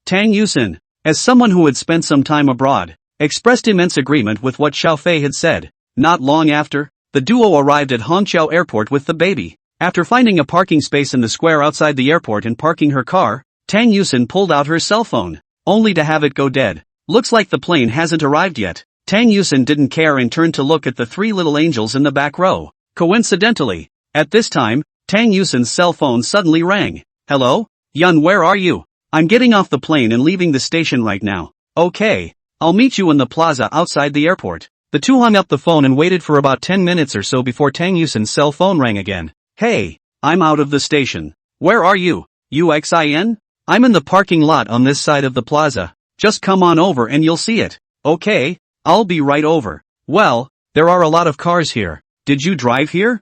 A: Tang Yusin, as someone who had spent some time abroad, expressed immense agreement with what Xiao Fei had said. Not long after, the duo arrived at Hongqiao Airport with the baby. After finding a parking space in the square outside the airport and parking her car, Tang Yusin pulled out her cell phone, only to have it go dead. Looks like the plane hasn't arrived yet. Tang Yusin didn't care and turned to look at the 3 little angels in the back row. Coincidentally, at this time, Tang Yusin's cell phone suddenly rang. Hello? Yun, where are you? I'm getting off the plane and leaving the station right now. Okay, I'll meet you in the plaza outside the airport. The two hung up the phone and waited for about 10 minutes or so before Tang Yusin's cell phone rang again. Hey, I'm out of the station. Where are you? UXIN? I'm in the parking lot on this side of the plaza. Just come on over and you'll see it. Okay, I'll be right over. Well, there are a lot of cars here. Did you drive here?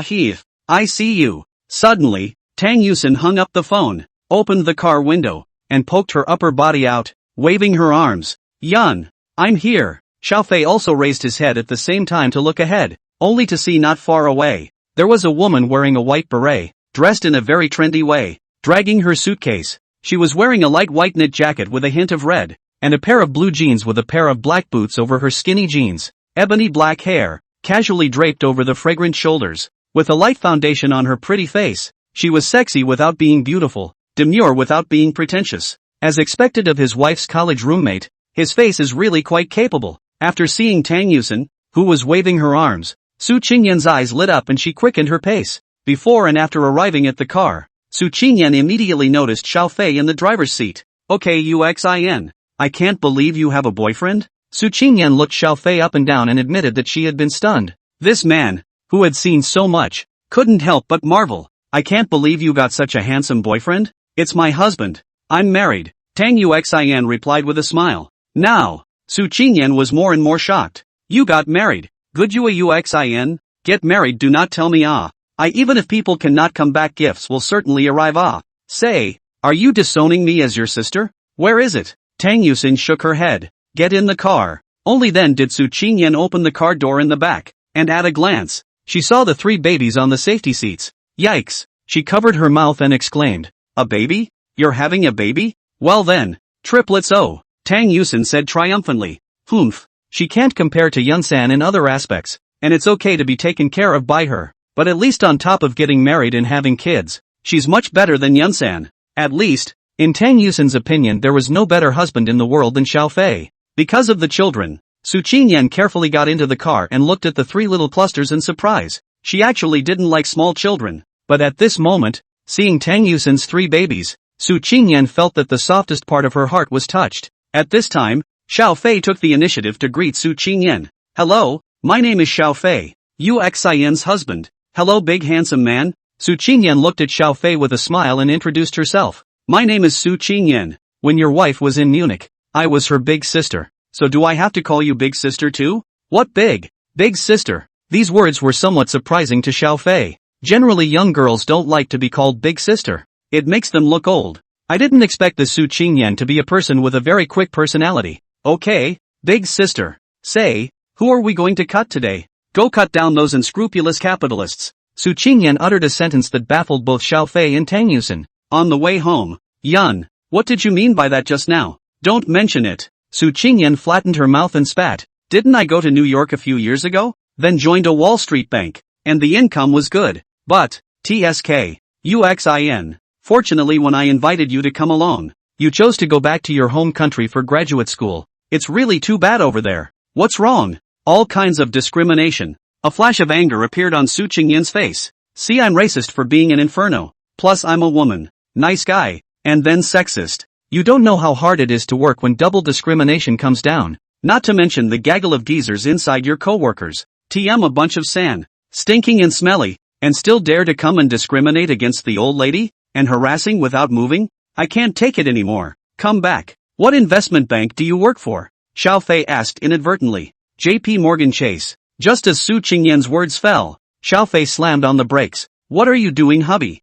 A: Heath, I see you. Suddenly, Tang Yusin hung up the phone, opened the car window, and poked her upper body out, waving her arms. Yun, I'm here. Xiao Fei also raised his head at the same time to look ahead, only to see not far away. There was a woman wearing a white beret, dressed in a very trendy way, dragging her suitcase. She was wearing a light white knit jacket with a hint of red, and a pair of blue jeans with a pair of black boots over her skinny jeans. Ebony black hair, casually draped over the fragrant shoulders. With a light foundation on her pretty face, she was sexy without being beautiful, demure without being pretentious. As expected of his wife's college roommate, his face is really quite capable. After seeing Tang Yusin, who was waving her arms, Su Qingyan's eyes lit up and she quickened her pace. Before and after arriving at the car, Su Qingyan immediately noticed Xiao Fei in the driver's seat. Okay, UXIN. I can't believe you have a boyfriend? Su Qingyan looked Xiao Fei up and down and admitted that she had been stunned. This man, who had seen so much, couldn't help but marvel. I can't believe you got such a handsome boyfriend. It's my husband. I'm married. Tang Yuxin replied with a smile. Now, Su Qingyan was more and more shocked. You got married. Good you a UXIN? Get married, do not tell me even if people cannot come back, gifts will certainly arrive Say, are you disowning me as your sister? Where is it? Tang Yusin shook her head. Get in the car. Only then did Su Qingyan open the car door in the back, and at a glance, she saw the 3 babies on the safety seats. Yikes! She covered her mouth and exclaimed, a baby? You're having a baby? Well then, triplets Tang Yusin said triumphantly. She can't compare to Yunsan in other aspects, and it's okay to be taken care of by her, but at least on top of getting married and having kids, she's much better than Yunsan. At least, in Tang Yusin's opinion, there was no better husband in the world than Xiao Fei. Because of the children, Su Qingyan carefully got into the car and looked at the 3 little clusters in surprise. She actually didn't like small children, but at this moment, seeing Tang Yusin's 3 babies, Su Qingyan felt that the softest part of her heart was touched. At this time, Xiao Fei took the initiative to greet Su Qingyan. Hello, my name is Xiao Fei, Uxin's husband. Hello big handsome man. Su Qingyan looked at Xiao Fei with a smile and introduced herself. My name is Su Qingyan. When your wife was in Munich, I was her big sister. So do I have to call you big sister too? What big sister? These words were somewhat surprising to Xiao Fei. Generally young girls don't like to be called big sister. It makes them look old. I didn't expect the Su Qingyan to be a person with a very quick personality. Okay, big sister. Say, who are we going to cut today? Go cut down those unscrupulous capitalists. Su Qingyan uttered a sentence that baffled both Xiao Fei and Tang Yusin. On the way home. Yun, what did you mean by that just now? Don't mention it. Su Qingyan flattened her mouth and spat. Didn't I go to New York a few years ago? Then joined a Wall Street bank. And the income was good. But, TSK. UXIN. Fortunately when I invited you to come along, you chose to go back to your home country for graduate school. It's really too bad over there. What's wrong? All kinds of discrimination. A flash of anger appeared on Su Qingyan's face. See, I'm racist for being an inferno. Plus I'm a woman. Nice guy. And then sexist. You don't know how hard it is to work when double discrimination comes down. Not to mention the gaggle of geezers inside your coworkers. TM a bunch of sand. Stinking and smelly. And still dare to come and discriminate against the old lady? And harassing without moving? I can't take it anymore. Come back. What investment bank do you work for? Xiao Fei asked inadvertently. JP Morgan Chase. Just as Su Qingyan's words fell, Xiao Fei slammed on the brakes. What are you doing, hubby?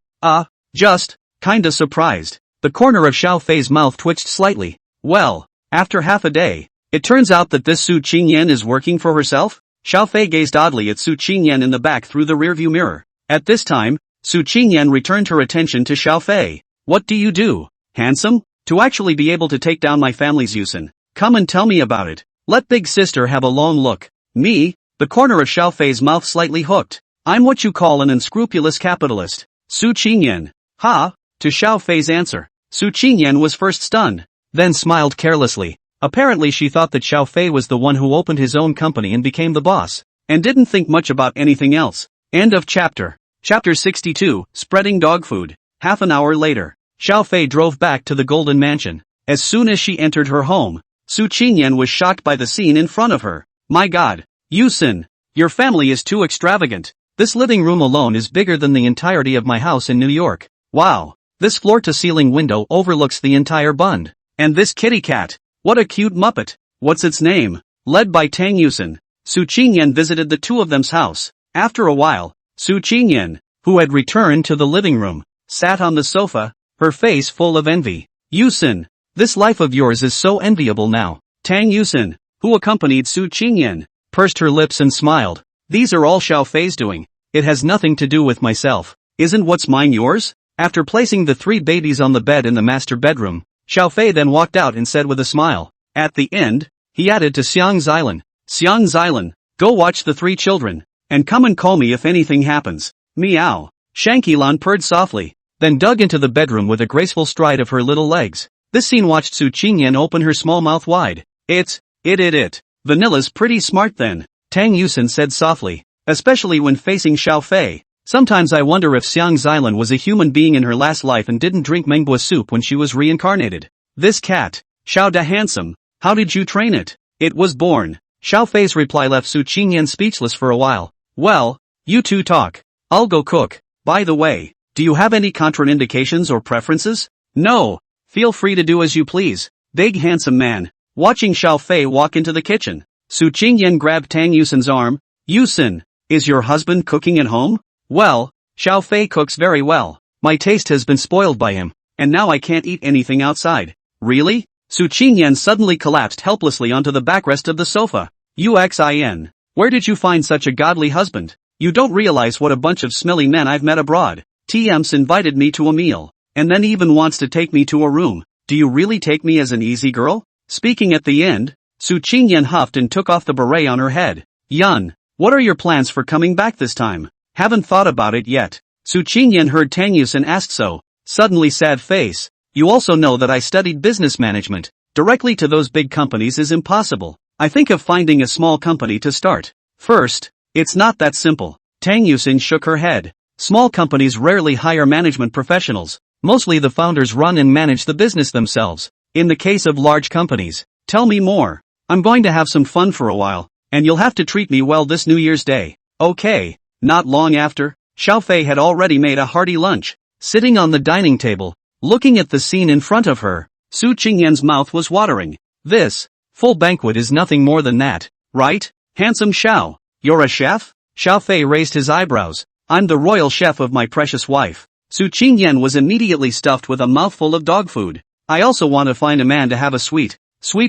A: Just, kinda surprised. The corner of Xiao Fei's mouth twitched slightly. Well, after half a day, it turns out that this Su Qingyan is working for herself? Xiao Fei gazed oddly at Su Qingyan in the back through the rearview mirror. At this time, Su Qingyan returned her attention to Xiao Fei. What do you do, handsome? To actually be able to take down my family's Yusin. Come and tell me about it. Let big sister have a long look. Me? The corner of Xiao Fei's mouth slightly hooked. I'm what you call an unscrupulous capitalist. Su Qingyan. Ha? To Xiao Fei's answer. Su Qingyan was first stunned, then smiled carelessly. Apparently she thought that Xiao Fei was the one who opened his own company and became the boss, and didn't think much about anything else. End of chapter. Chapter 62, Spreading Dog Food. Half an hour later, Xiao Fei drove back to the Golden Mansion. As soon as she entered her home, Su Qingyan was shocked by the scene in front of her. My God, Yusin, your family is too extravagant. This living room alone is bigger than the entirety of my house in New York. Wow, this floor-to-ceiling window overlooks the entire bund. And this kitty cat, what a cute muppet. What's its name? Led by Tang Yusin, Su Qingyan visited the two of them's house. After a while, Su Qingyan, who had returned to the living room, sat on the sofa, her face full of envy. Yusin, this life of yours is so enviable now. Tang Yusin, who accompanied Su Qingyan, pursed her lips and smiled. These are all Xiao Fei's doing. It has nothing to do with myself. Isn't what's mine yours? After placing the three babies on the bed in the master bedroom, Xiao Fei then walked out and said with a smile. At the end, he added to Xiang Xilan, Xiang Xilan, go watch the three children, and come and call me if anything happens. Meow. Shankilan purred softly, then dug into the bedroom with a graceful stride of her little legs. This scene watched Su Qingyan open her small mouth wide. It. Vanilla's pretty smart then, Tang Yusin said softly, especially when facing Xiao Fei. Sometimes I wonder if Xiang Xilan was a human being in her last life and didn't drink manhwa soup when she was reincarnated. This cat, Xiao Da handsome, how did you train it? It was born. Xiao Fei's reply left Su Qingyan speechless for a while. Well, you two talk. I'll go cook. By the way, do you have any contraindications or preferences? No. Feel free to do as you please. Big handsome man. Watching Xiao Fei walk into the kitchen, Su Qingyan grabbed Tang Yusin's arm. Yusin, is your husband cooking at home? Well, Xiao Fei cooks very well. My taste has been spoiled by him, and now I can't eat anything outside. Really? Su Qingyan suddenly collapsed helplessly onto the backrest of the sofa. Uxin. Where did you find such a godly husband? You don't realize what a bunch of smelly men I've met abroad. TM's invited me to a meal, and then even wants to take me to a room. Do you really take me as an easy girl? Speaking at the end, Su Qingyan huffed and took off the beret on her head. Yun, what are your plans for coming back this time? Haven't thought about it yet. Su Qingyan heard Tang Yusin ask so. Suddenly sad face. You also know that I studied business management. Directly to those big companies is impossible. I think of finding a small company to start. First, it's not that simple. Tang Yusin shook her head. Small companies rarely hire management professionals. Mostly the founders run and manage the business themselves. In the case of large companies, tell me more. I'm going to have some fun for a while. and you'll have to treat me well this New Year's Day. Okay. Not long after, Xiaofei had already made a hearty lunch. Sitting on the dining table, looking at the scene in front of her, Su Qingyan's mouth was watering. This full banquet is nothing more than that, right? Handsome Xiao, you're a chef? Xiaofei raised his eyebrows. I'm the royal chef of my precious wife. Su Qingyan was immediately stuffed with a mouthful of dog food. I also want to find a man to have a sweet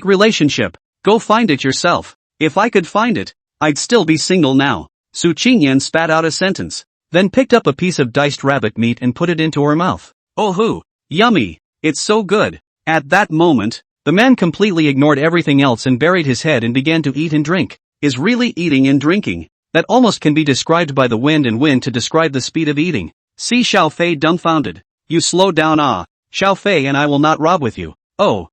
A: relationship. Go find it yourself. If I could find it, I'd still be single now. Su Qingyan spat out a sentence, then picked up a piece of diced rabbit meat and put it into her mouth. Oh hoo! Yummy! It's so good! At that moment, the man completely ignored everything else and buried his head and began to eat and drink. Is really eating and drinking. That almost can be described by the wind and wind to describe the speed of eating. See Xiaofei dumbfounded. You slow down Xiaofei and I will not rob with you. Oh.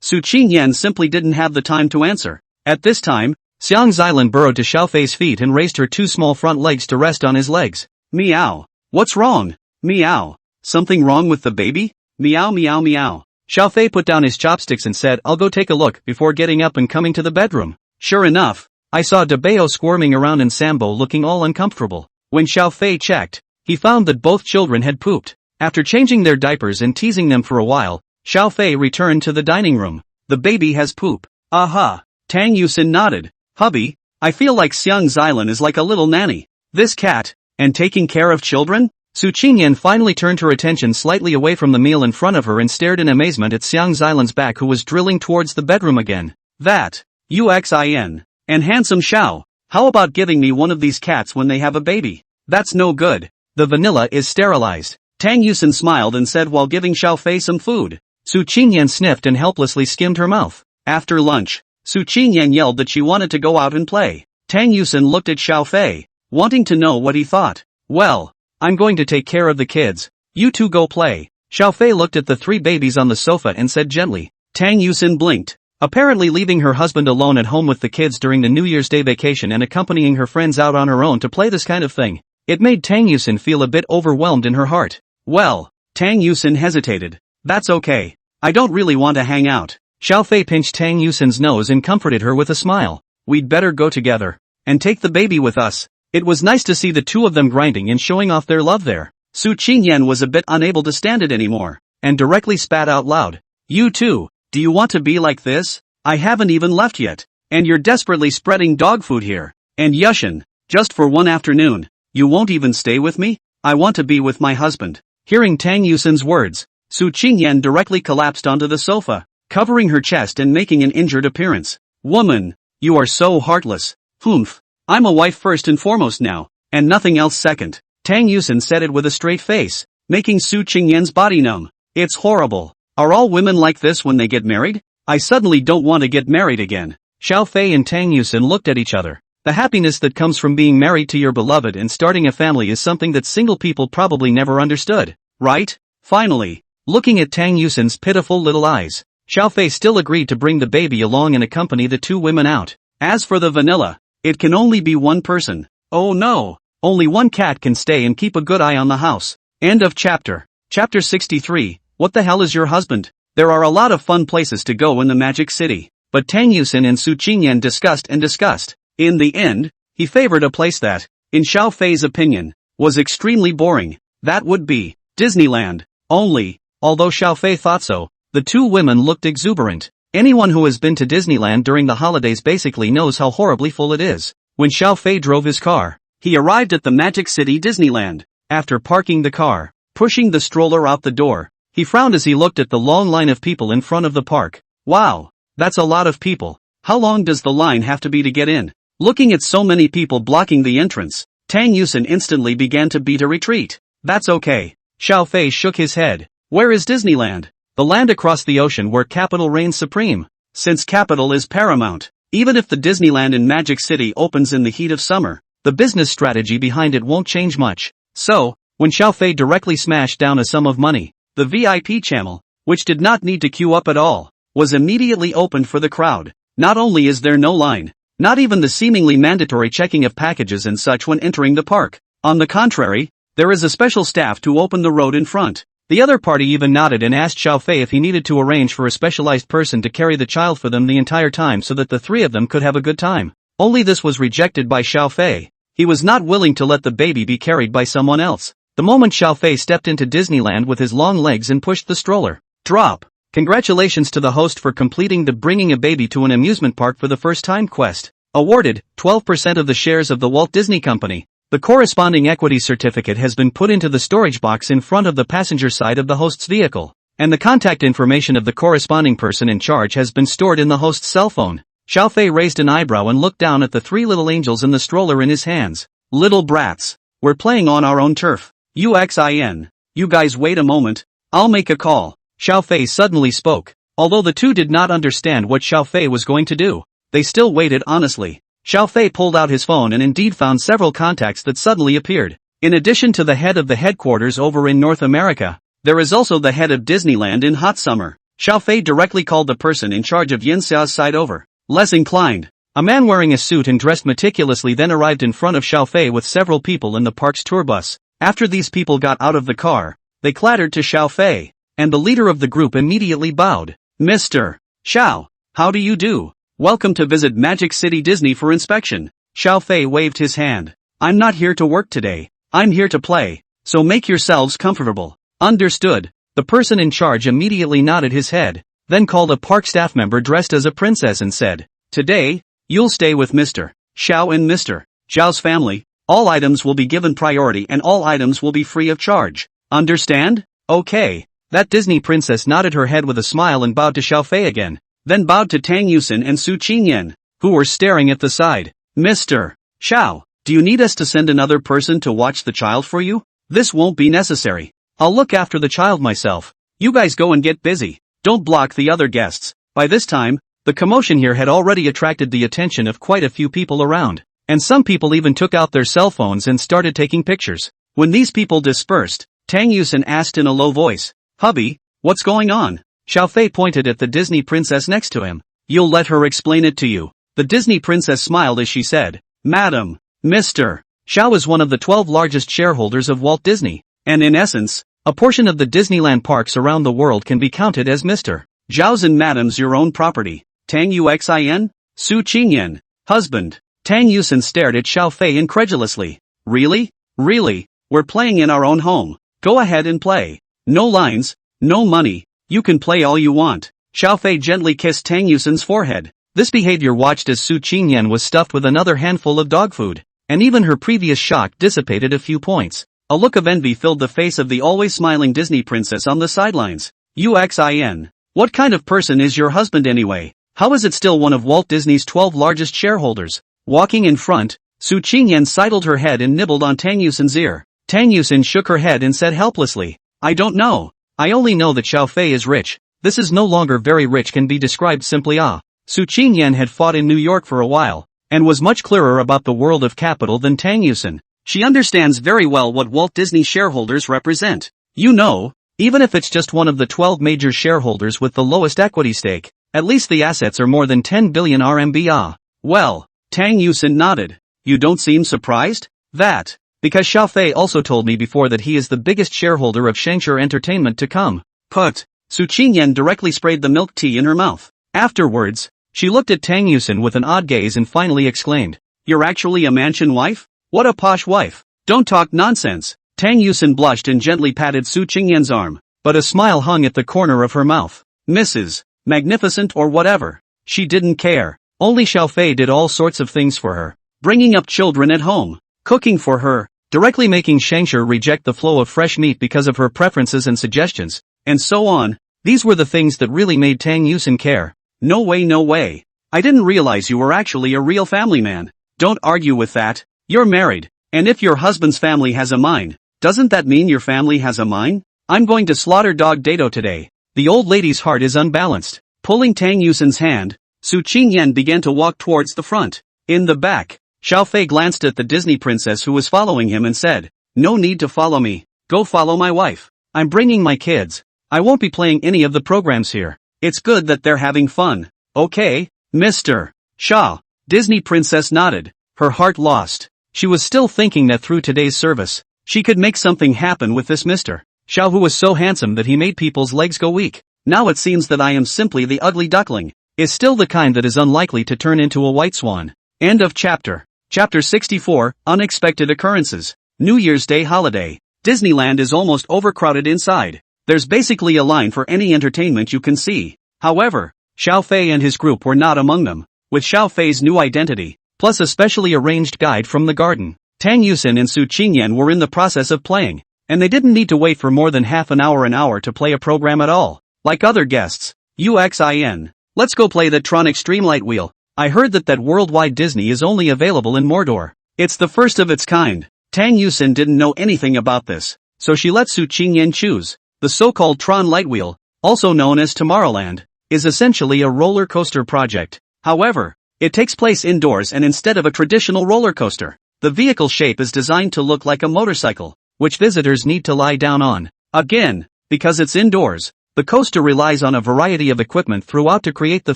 A: Su Qingyan simply didn't have the time to answer. At this time, Xiang Xilan burrowed to Xiaofei's feet and raised her two small front legs to rest on his legs. Meow. What's wrong? Meow. Something wrong with the baby? Meow meow meow. Xiaofei put down his chopsticks and said, I'll go take a look before getting up and coming to the bedroom. Sure enough, I saw Debeo squirming around and Sambo looking all uncomfortable. When Xiaofei checked, he found that both children had pooped. After changing their diapers and teasing them for a while, Xiaofei returned to the dining room. The baby has poop. Aha. Tang Yusin nodded. Hubby, I feel like Xiang Xilan is like a little nanny. This cat, and taking care of children? Su Qingyan finally turned her attention slightly away from the meal in front of her and stared in amazement at Xiang Xilan's back, who was drilling towards the bedroom again. That. Uxin. And handsome Xiao, how about giving me one of these cats when they have a baby? That's no good. The vanilla is sterilized. Tang Yusin smiled and said while giving Xiaofei some food. Su Qingyan sniffed and helplessly skimmed her mouth. After lunch, Su Qingyan yelled that she wanted to go out and play. Tang Yusin looked at Xiaofei, wanting to know what he thought. Well, I'm going to take care of the kids. You two go play. Xiaofei looked at the three babies on the sofa and said gently. Tang Yusin blinked. Apparently leaving her husband alone at home with the kids during the New Year's Day vacation and accompanying her friends out on her own to play this kind of thing, it made Tang Yusin feel a bit overwhelmed in her heart. Well, Tang Yusin hesitated. That's okay. I don't really want to hang out. Xiaofei pinched Tang Yusin's nose and comforted her with a smile. We'd better go together. And take the baby with us. It was nice to see the two of them grinding and showing off their love there. Su Qingyan was a bit unable to stand it anymore, and directly spat out loud. You too, do you want to be like this? I haven't even left yet. And you're desperately spreading dog food here. And Yushin, just for one afternoon, you won't even stay with me? I want to be with my husband. Hearing Tang Yusin's words, Su Qingyan directly collapsed onto the sofa, covering her chest and making an injured appearance. Woman, you are so heartless. Humph. I'm a wife first and foremost now, and nothing else second. Tang Yusin said it with a straight face, making Su Qingyan's body numb. It's horrible. Are all women like this when they get married? I suddenly don't want to get married again. Xiaofei and Tang Yusin looked at each other. The happiness that comes from being married to your beloved and starting a family is something that single people probably never understood, right? Finally, looking at Tang Yusin's pitiful little eyes, Xiaofei still agreed to bring the baby along and accompany the two women out. As for the vanilla, it can only be one person. Oh no, only one cat can stay and keep a good eye on the house. End of chapter. Chapter 63, What the hell is your husband? There are a lot of fun places to go in the Magic City, but Tang Yusin and Su Qingyan discussed. In the end, he favored a place that, in Xiaofei's opinion, was extremely boring. That would be Disneyland. Only, although Xiaofei thought so, the two women looked exuberant. Anyone who has been to Disneyland during the holidays basically knows how horribly full it is. When Xiaofei drove his car, he arrived at the Magic City Disneyland. After parking the car, pushing the stroller out the door, he frowned as he looked at the long line of people in front of the park. Wow, that's a lot of people. How long does the line have to be to get in? Looking at so many people blocking the entrance, Tang Yusin instantly began to beat a retreat. That's okay. Xiaofei shook his head. Where is Disneyland? The land across the ocean where capital reigns supreme. Since capital is paramount, even if the Disneyland in Magic City opens in the heat of summer, the business strategy behind it won't change much. So, when Xiaofei directly smashed down a sum of money, the VIP channel, which did not need to queue up at all, was immediately opened for the crowd. Not only is there no line, not even the seemingly mandatory checking of packages and such when entering the park. On the contrary, there is a special staff to open the road in front. The other party even nodded and asked Xiao Fei if he needed to arrange for a specialized person to carry the child for them the entire time so that the three of them could have a good time. Only this was rejected by Xiao Fei. He was not willing to let the baby be carried by someone else. The moment Xiao Fei stepped into Disneyland with his long legs and pushed the stroller. Drop. Congratulations to the host for completing the bringing a baby to an amusement park for the first time quest. Awarded, 12% of the shares of the Walt Disney Company. The corresponding equity certificate has been put into the storage box in front of the passenger side of the host's vehicle, and the contact information of the corresponding person in charge has been stored in the host's cell phone. Xiao Fei raised an eyebrow and looked down at the three little angels in the stroller in his hands. Little brats. We're playing on our own turf. UXIN. You guys wait a moment. I'll make a call. Xiao Fei suddenly spoke. Although the two did not understand what Xiao Fei was going to do, they still waited honestly. Xiao Fei pulled out his phone and indeed found several contacts that suddenly appeared. In addition to the head of the headquarters over in North America, there is also the head of Disneyland in hot summer. Xiao Fei directly called the person in charge of Yin Xiao's side over. Less inclined. A man wearing a suit and dressed meticulously then arrived in front of Xiao Fei with several people in the park's tour bus. After these people got out of the car, they clattered to Xiao Fei, and the leader of the group immediately bowed. Mr. Xiao, how do you do? Welcome to visit Magic City Disney for inspection. Xiao Fei waved his hand. I'm not here to work today. I'm here to play. So make yourselves comfortable. Understood. The person in charge immediately nodded his head, then called a park staff member dressed as a princess and said, Today, you'll stay with Mr. Xiao and Mr. Zhao's family. All items will be given priority and all items will be free of charge. Understand? Okay. That Disney princess nodded her head with a smile and bowed to Xiao Fei again, then bowed to Tang Yusen and Su Qingyan, who were staring at the side. Mr. Xiao, do you need us to send another person to watch the child for you? This won't be necessary. I'll look after the child myself. You guys go and get busy. Don't block the other guests. By this time, the commotion here had already attracted the attention of quite a few people around, and some people even took out their cell phones and started taking pictures. When these people dispersed, Tang Yusen asked in a low voice, Hubby, what's going on? Xiao Fei pointed at the Disney princess next to him. You'll let her explain it to you. The Disney princess smiled as she said, Madam, Mr. Xiao is one of the 12 largest shareholders of Walt Disney, and in essence, a portion of the Disneyland parks around the world can be counted as Mr. Zhao's and Madam's your own property. Tang Yuxin? Su Qingyan, husband. Tang Yusen stared at Xiao Fei incredulously. Really? Really? We're playing in our own home. Go ahead and play. No lines, no money. You can play all you want. Xiao Fei gently kissed Tang Yusen's forehead. This behavior watched as Su Qingyan was stuffed with another handful of dog food, and even her previous shock dissipated a few points. A look of envy filled the face of the always smiling Disney princess on the sidelines. UXIN. What kind of person is your husband anyway? How is it still one of Walt Disney's 12 largest shareholders? Walking in front, Su Qingyan sidled her head and nibbled on Tang Yusen's ear. Tang Yusen shook her head and said helplessly, I don't know. I only know that Xiao Fei is rich. This is no longer very rich can be described simply Su Qingyan had fought in New York for a while, and was much clearer about the world of capital than Tang Yusen. She understands very well what Walt Disney shareholders represent. You know, even if it's just one of the 12 major shareholders with the lowest equity stake, at least the assets are more than 10 billion RMB. Well, Tang Yusen nodded. You don't seem surprised? That. Because Xiao Fei also told me before that he is the biggest shareholder of Shengshire Entertainment to come. Put. Su Qingyan directly sprayed the milk tea in her mouth. Afterwards, she looked at Tang Yusen with an odd gaze and finally exclaimed, You're actually a mansion wife? What a posh wife. Don't talk nonsense. Tang Yusen blushed and gently patted Su Qingyan's arm, but a smile hung at the corner of her mouth. Mrs. Magnificent or whatever. She didn't care. Only Xiao Fei did all sorts of things for her. Bringing up children at home. Cooking for her, directly making Shengshire reject the flow of fresh meat because of her preferences and suggestions, and so on. These were the things that really made Tang Yusen care. No way, no way. I didn't realize you were actually a real family man. Don't argue with that. You're married, and if your husband's family has a mine, doesn't that mean your family has a mine? I'm going to slaughter Dog Dato today. The old lady's heart is unbalanced. Pulling Tang Yusen's hand, Su Qingyan began to walk towards the front. In the back, Xiao Fei glanced at the Disney princess who was following him and said, No need to follow me. Go follow my wife. I'm bringing my kids. I won't be playing any of the programs here. It's good that they're having fun. Okay, Mr. Xiao. Disney princess nodded, her heart lost. She was still thinking that through today's service, she could make something happen with this Mr. Xiao, who was so handsome that he made people's legs go weak. Now it seems that I am simply the ugly duckling, is still the kind that is unlikely to turn into a white swan. End of chapter. Chapter 64, Unexpected Occurrences. New Year's Day holiday. Disneyland is almost overcrowded inside. There's basically a line for any entertainment you can see. However, Xiao Fei and his group were not among them. With Xiao Fei's new identity, plus a specially arranged guide from the garden, Tang Yusin and Su Qingyan were in the process of playing, and they didn't need to wait for more than half an hour to play a program at all. Like other guests. UXIN. Let's go play the Tron Extreme Light Wheel. I heard that worldwide Disney is only available in Mordor. It's the first of its kind. Tang Yusin didn't know anything about this, so she let Su Qingyan choose. The so-called Tron Light Wheel, also known as Tomorrowland, is essentially a roller coaster project. However, it takes place indoors, and instead of a traditional roller coaster, the vehicle shape is designed to look like a motorcycle, which visitors need to lie down on. Again, because it's indoors, the coaster relies on a variety of equipment throughout to create the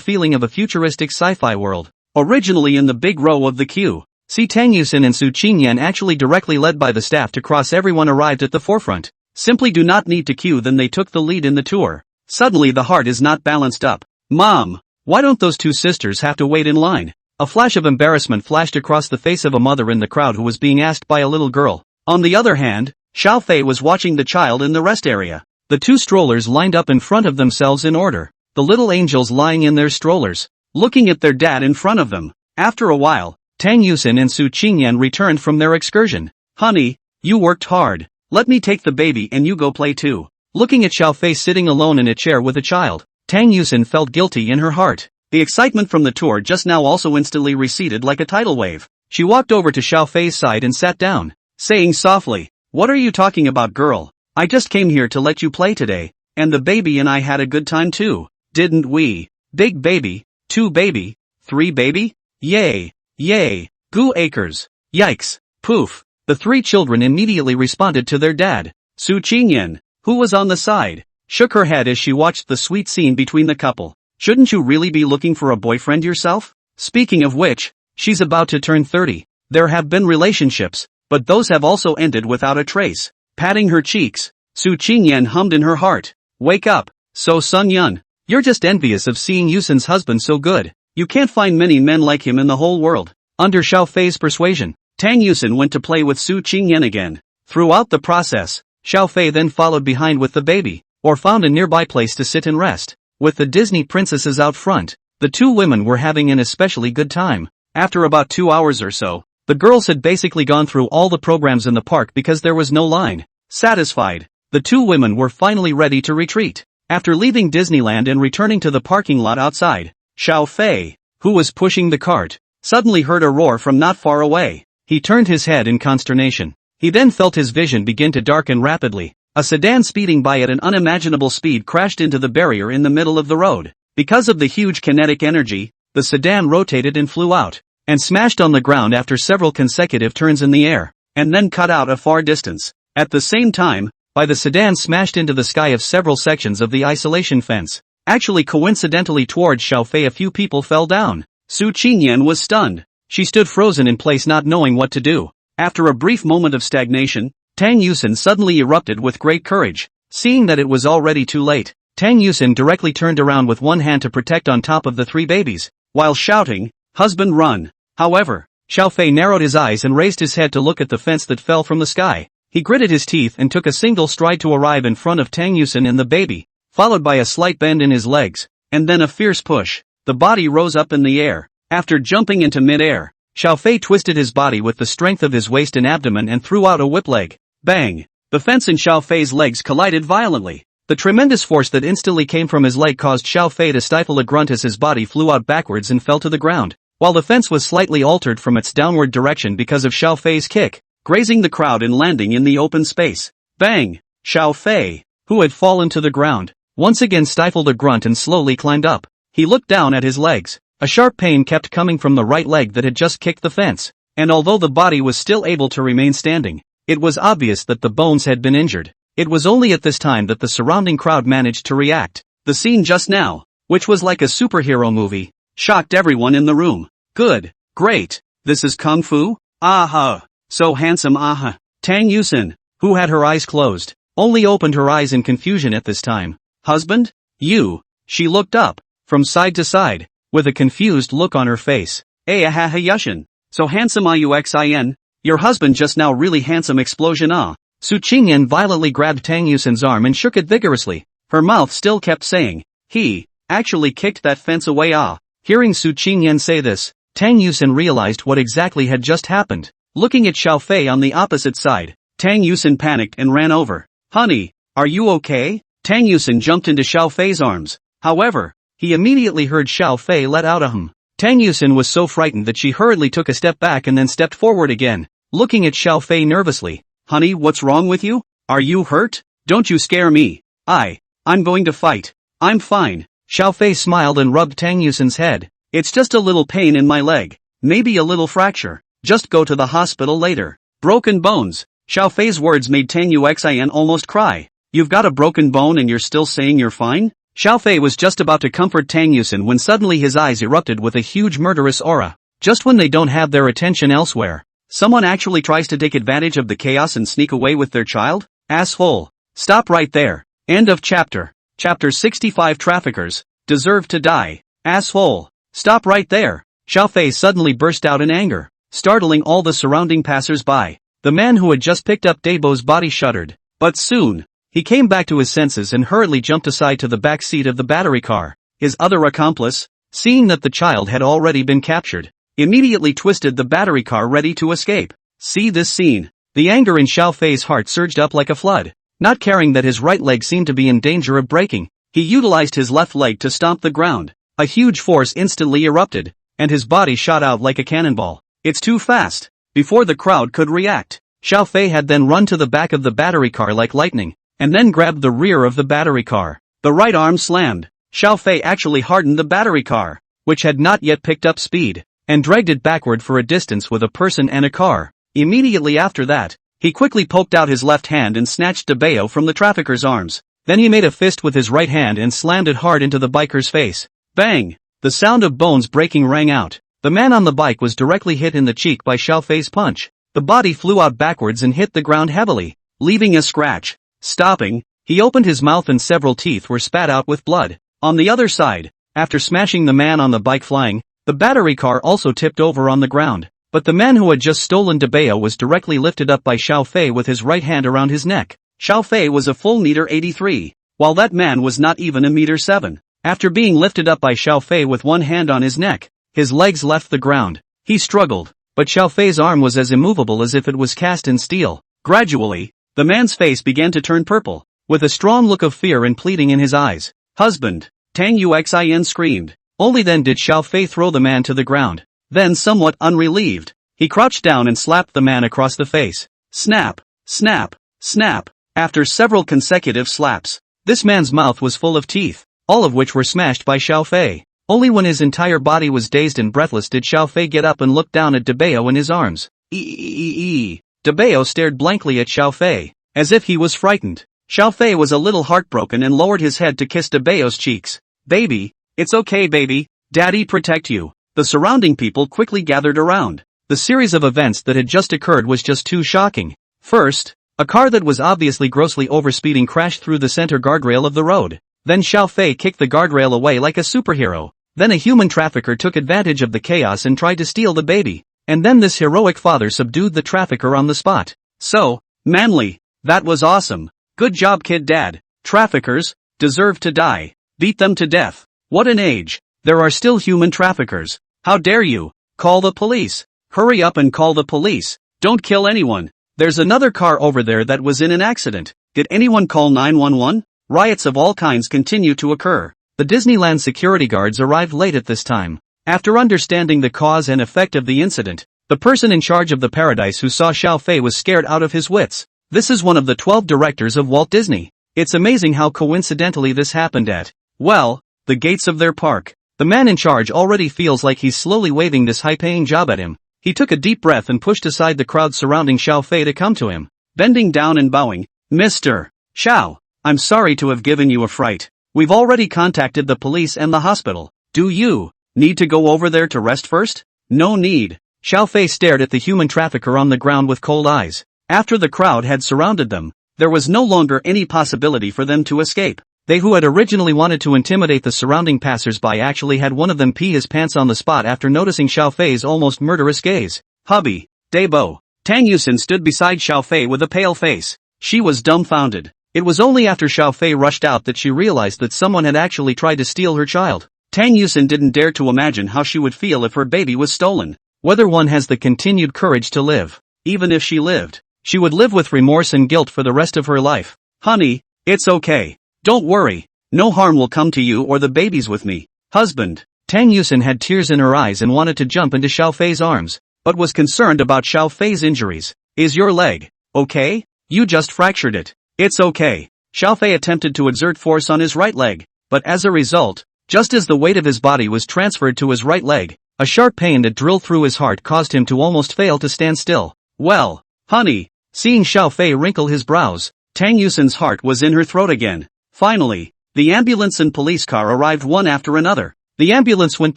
A: feeling of a futuristic sci-fi world. Originally in the big row of the queue, see Tang Yusin and Su Qingyan actually directly led by the staff to cross. Everyone arrived at the forefront. Simply do not need to queue, then they took the lead in the tour. Suddenly the heart is not balanced up. Mom, why don't those two sisters have to wait in line? A flash of embarrassment flashed across the face of a mother in the crowd who was being asked by a little girl. On the other hand, Xiao Fei was watching the child in the rest area. The two strollers lined up in front of themselves in order, the little angels lying in their strollers, looking at their dad in front of them. After a while, Tang Yusin and Su Qingyan returned from their excursion. Honey, you worked hard. Let me take the baby and you go play too. Looking at Xiao Fei sitting alone in a chair with a child, Tang Yusin felt guilty in her heart. The excitement from the tour just now also instantly receded like a tidal wave. She walked over to Xiao Fei's side and sat down, saying softly, "What are you talking about, girl? I just came here to let you play today, and the baby and I had a good time too, didn't we? Big baby, 2 baby, 3 baby? Yay, yay, goo acres, yikes, poof." The 3 children immediately responded to their dad. Su Qingyan, who was on the side, shook her head as she watched the sweet scene between the couple. Shouldn't you really be looking for a boyfriend yourself? Speaking of which, she's about to turn 30. There have been relationships, but those have also ended without a trace. Patting her cheeks, Su Qingyan hummed in her heart. Wake up, So Sun Yun. You're just envious of seeing Yusin's husband so good. You can't find many men like him in the whole world. Under Xiao Fei's persuasion, Tang Yusin went to play with Su Qingyan again. Throughout the process, Xiao Fei then followed behind with the baby, or found a nearby place to sit and rest. With the Disney princesses out front, the 2 women were having an especially good time. After about 2 hours or so, the girls had basically gone through all the programs in the park because there was no line. Satisfied, the 2 women were finally ready to retreat. After leaving Disneyland and returning to the parking lot outside, Xiao Fei, who was pushing the cart, suddenly heard a roar from not far away. He turned his head in consternation. He then felt his vision begin to darken rapidly. A sedan speeding by at an unimaginable speed crashed into the barrier in the middle of the road. Because of the huge kinetic energy, the sedan rotated and flew out, and smashed on the ground after several consecutive turns in the air, and then cut out a far distance. At the same time, the sedan smashed into the sky of several sections of the isolation fence. Actually, coincidentally, towards Xiao Fei a few people fell down. Su Qingyan was stunned. She stood frozen in place, not knowing what to do. After a brief moment of stagnation, Tang Yusin suddenly erupted with great courage. Seeing that it was already too late, Tang Yusin directly turned around with one hand to protect on top of the 3 babies, while shouting, "Husband, run!" However, Xiao Fei narrowed his eyes and raised his head to look at the fence that fell from the sky. He gritted his teeth and took a single stride to arrive in front of Tang Yusin and the baby, followed by a slight bend in his legs, and then a fierce push. The body rose up in the air. After jumping into mid-air, Xiao Fei twisted his body with the strength of his waist and abdomen and threw out a whip leg. Bang! The fence and Xiao Fei's legs collided violently. The tremendous force that instantly came from his leg caused Xiao Fei to stifle a grunt as his body flew out backwards and fell to the ground, while the fence was slightly altered from its downward direction because of Xiao Fei's kick, grazing the crowd and landing in the open space. Bang! Xiao Fei, who had fallen to the ground, once again stifled a grunt and slowly climbed up. He looked down at his legs. A sharp pain kept coming from the right leg that had just kicked the fence, and although the body was still able to remain standing, it was obvious that the bones had been injured. It was only at this time that the surrounding crowd managed to react. The scene just now, which was like a superhero movie, shocked everyone in the room. Good, great, this is Kung Fu? Aha! So handsome, aha! Tang Yusin, who had her eyes closed, only opened her eyes in confusion at this time. Husband? You? She looked up, from side to side, with a confused look on her face. Ahaha Yushin. So handsome Iuxin? Your husband just now really handsome explosion ah. Su Qingyan violently grabbed Tang Yusin's arm and shook it vigorously. Her mouth still kept saying, he actually kicked that fence away ah. Hearing Su Qingyan say this, Tang Yusin realized what exactly had just happened. Looking at Xiao Fei on the opposite side, Tang Yusin panicked and ran over. Honey, are you okay? Tang Yusin jumped into Xiao Fei's arms. However, he immediately heard Xiao Fei let out a hum. Tang Yusin was so frightened that she hurriedly took a step back and then stepped forward again, looking at Xiao Fei nervously. Honey, what's wrong with you? Are you hurt? Don't you scare me. I'm going to fight. I'm fine. Xiao Fei smiled and rubbed Tang Yusin's head. It's just a little pain in my leg. Maybe a little fracture. Just go to the hospital later. Broken bones. Xiao Fei's words made Tang Yuxin almost cry. You've got a broken bone and you're still saying you're fine? Xiao Fei was just about to comfort Tang Yusin when suddenly his eyes erupted with a huge murderous aura. Just when they don't have their attention elsewhere, someone actually tries to take advantage of the chaos and sneak away with their child? Asshole. Stop right there. End of chapter. Chapter 65 Traffickers deserve to die. Asshole. Stop right there. Xiao Fei suddenly burst out in anger, startling all the surrounding passers-by. The man who had just picked up Debo's body shuddered. But soon, he came back to his senses and hurriedly jumped aside to the back seat of the battery car. His other accomplice, seeing that the child had already been captured, immediately twisted the battery car ready to escape. See this scene. The anger in Xiao Fei's heart surged up like a flood. Not caring that his right leg seemed to be in danger of breaking, he utilized his left leg to stomp the ground. A huge force instantly erupted, and his body shot out like a cannonball. It's too fast. Before the crowd could react, Xiao Fei had then run to the back of the battery car like lightning, and then grabbed the rear of the battery car. The right arm slammed. Xiao Fei actually hardened the battery car, which had not yet picked up speed, and dragged it backward for a distance with a person and a car. Immediately after that, he quickly poked out his left hand and snatched Debeo from the trafficker's arms. Then he made a fist with his right hand and slammed it hard into the biker's face. Bang! The sound of bones breaking rang out. The man on the bike was directly hit in the cheek by Xiao Fei's punch. The body flew out backwards and hit the ground heavily, leaving a scratch. Stopping, he opened his mouth and several teeth were spat out with blood. On the other side, after smashing the man on the bike flying, the battery car also tipped over on the ground. But the man who had just stolen Debeo was directly lifted up by Xiao Fei with his right hand around his neck. Xiao Fei was a full meter 83, while that man was not even a meter 7. After being lifted up by Xiao Fei with one hand on his neck, his legs left the ground. He struggled, but Xiao Fei's arm was as immovable as if it was cast in steel. Gradually, the man's face began to turn purple, with a strong look of fear and pleading in his eyes. Husband! Tang Yuxin screamed. Only then did Xiao Fei throw the man to the ground. Then, somewhat unrelieved, he crouched down and slapped the man across the face. Snap! Snap! Snap! After several consecutive slaps, this man's mouth was full of teeth, all of which were smashed by Xiao Fei. Only when his entire body was dazed and breathless did Xiao Fei get up and look down at Debeo in his arms. Debeo stared blankly at Xiao Fei, as if he was frightened. Xiao Fei was a little heartbroken and lowered his head to kiss Debeo's cheeks. Baby, it's okay baby, Daddy protect you. The surrounding people quickly gathered around. The series of events that had just occurred was just too shocking. First, a car that was obviously grossly overspeeding crashed through the center guardrail of the road. Then Xiao Fei kicked the guardrail away like a superhero. Then a human trafficker took advantage of the chaos and tried to steal the baby. And then this heroic father subdued the trafficker on the spot. So, manly. That was awesome. Good job kid dad. Traffickers deserve to die. Beat them to death. What an age. There are still human traffickers. How dare you? Call the police. Hurry up and call the police. Don't kill anyone. There's another car over there that was in an accident. Did anyone call 911? Riots of all kinds continue to occur. The Disneyland security guards arrived late at this time. After understanding the cause and effect of the incident, the person in charge of the paradise who saw Xiao Fei was scared out of his wits. This is one of the 12 directors of Walt Disney. It's amazing how coincidentally this happened at, well, the gates of their park. The man in charge already feels like he's slowly waving this high-paying job at him. He took a deep breath and pushed aside the crowd surrounding Xiao Fei to come to him. Bending down and bowing, Mr. Xiao, I'm sorry to have given you a fright. We've already contacted the police and the hospital. Do you need to go over there to rest first? No need. Xiao Fei stared at the human trafficker on the ground with cold eyes. After the crowd had surrounded them, There was no longer any possibility for them to escape. They who had originally wanted to intimidate the surrounding passers-by actually had one of them pee his pants on the spot after noticing Xiao Fei's almost murderous gaze. Hubby, Debo. Tang Yusin stood beside Xiao Fei with a pale face. She was dumbfounded. It was only after Xiao Fei rushed out that she realized that someone had actually tried to steal her child. Tang Yusin didn't dare to imagine how she would feel if her baby was stolen. Whether one has the continued courage to live. Even if she lived, she would live with remorse and guilt for the rest of her life. Honey, it's okay. Don't worry. No harm will come to you or the babies with me. Husband. Tang Yusin had tears in her eyes and wanted to jump into Xiao Fei's arms, but was concerned about Xiao Fei's injuries. Is your leg okay? You just fractured it. It's okay. Xiao Fei attempted to exert force on his right leg, but as a result, just as the weight of his body was transferred to his right leg, a sharp pain that drilled through his heart caused him to almost fail to stand still. Well, honey. Seeing Xiao Fei wrinkle his brows, Tang Yusin's heart was in her throat again. Finally, the ambulance and police car arrived one after another. The ambulance went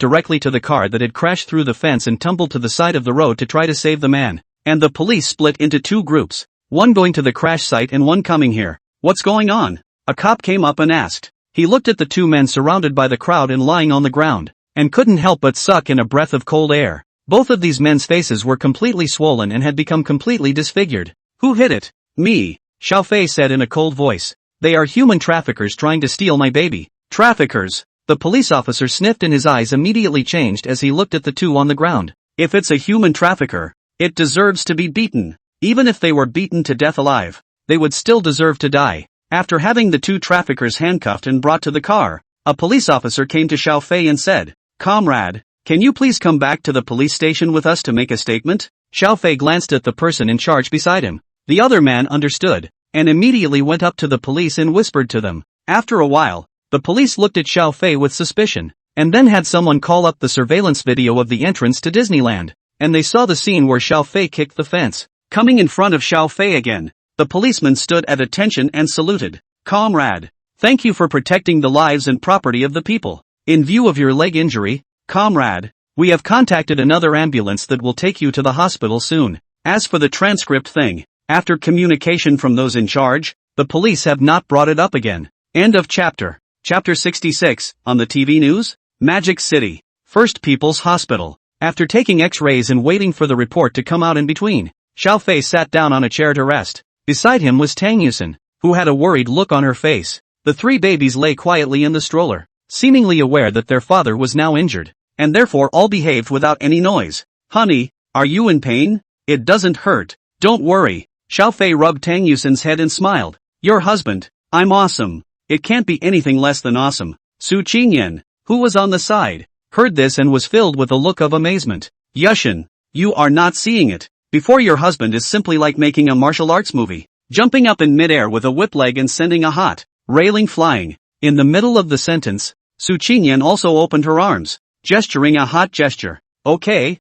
A: directly to the car that had crashed through the fence and tumbled to the side of the road to try to save the man, and the police split into two groups, one going to the crash site and one coming here. What's going on? A cop came up and asked. He looked at the two men surrounded by the crowd and lying on the ground, and couldn't help but suck in a breath of cold air. Both of these men's faces were completely swollen and had become completely disfigured. Who hit it? Me, Xiao Fei said in a cold voice. They are human traffickers trying to steal my baby. Traffickers? The police officer sniffed and his eyes immediately changed as he looked at the two on the ground. If it's a human trafficker, it deserves to be beaten. Even if they were beaten to death alive, they would still deserve to die. After having the two traffickers handcuffed and brought to the car, a police officer came to Xiao Fei and said, Comrade, can you please come back to the police station with us to make a statement? Xiao Fei glanced at the person in charge beside him. The other man understood, and immediately went up to the police and whispered to them. After a while, the police looked at Xiao Fei with suspicion, and then had someone call up the surveillance video of the entrance to Disneyland, and they saw the scene where Xiao Fei kicked the fence. Coming in front of Xiao Fei again, the policeman stood at attention and saluted. Comrade, thank you for protecting the lives and property of the people. In view of your leg injury, comrade, we have contacted another ambulance that will take you to the hospital soon. As for the transcript thing, after communication from those in charge, the police have not brought it up again. End of chapter. Chapter 66, on the TV news? Magic City. First People's Hospital. After taking x-rays and waiting for the report to come out in between, Xiao Fei sat down on a chair to rest. Beside him was Tang Yusin, who had a worried look on her face. The three babies lay quietly in the stroller, seemingly aware that their father was now injured, and therefore all behaved without any noise. Honey, are you in pain? It doesn't hurt. Don't worry. Xiao Fei rubbed Tang Yusin's head and smiled. Your husband. I'm awesome. It can't be anything less than awesome. Su Qingyan, who was on the side, heard this and was filled with a look of amazement. Yushin, you are not seeing it. Before your husband is simply like making a martial arts movie, jumping up in midair with a whip leg and sending a hot railing flying. In the middle of the sentence, Su Qingyan also opened her arms, gesturing a hot gesture. Okay,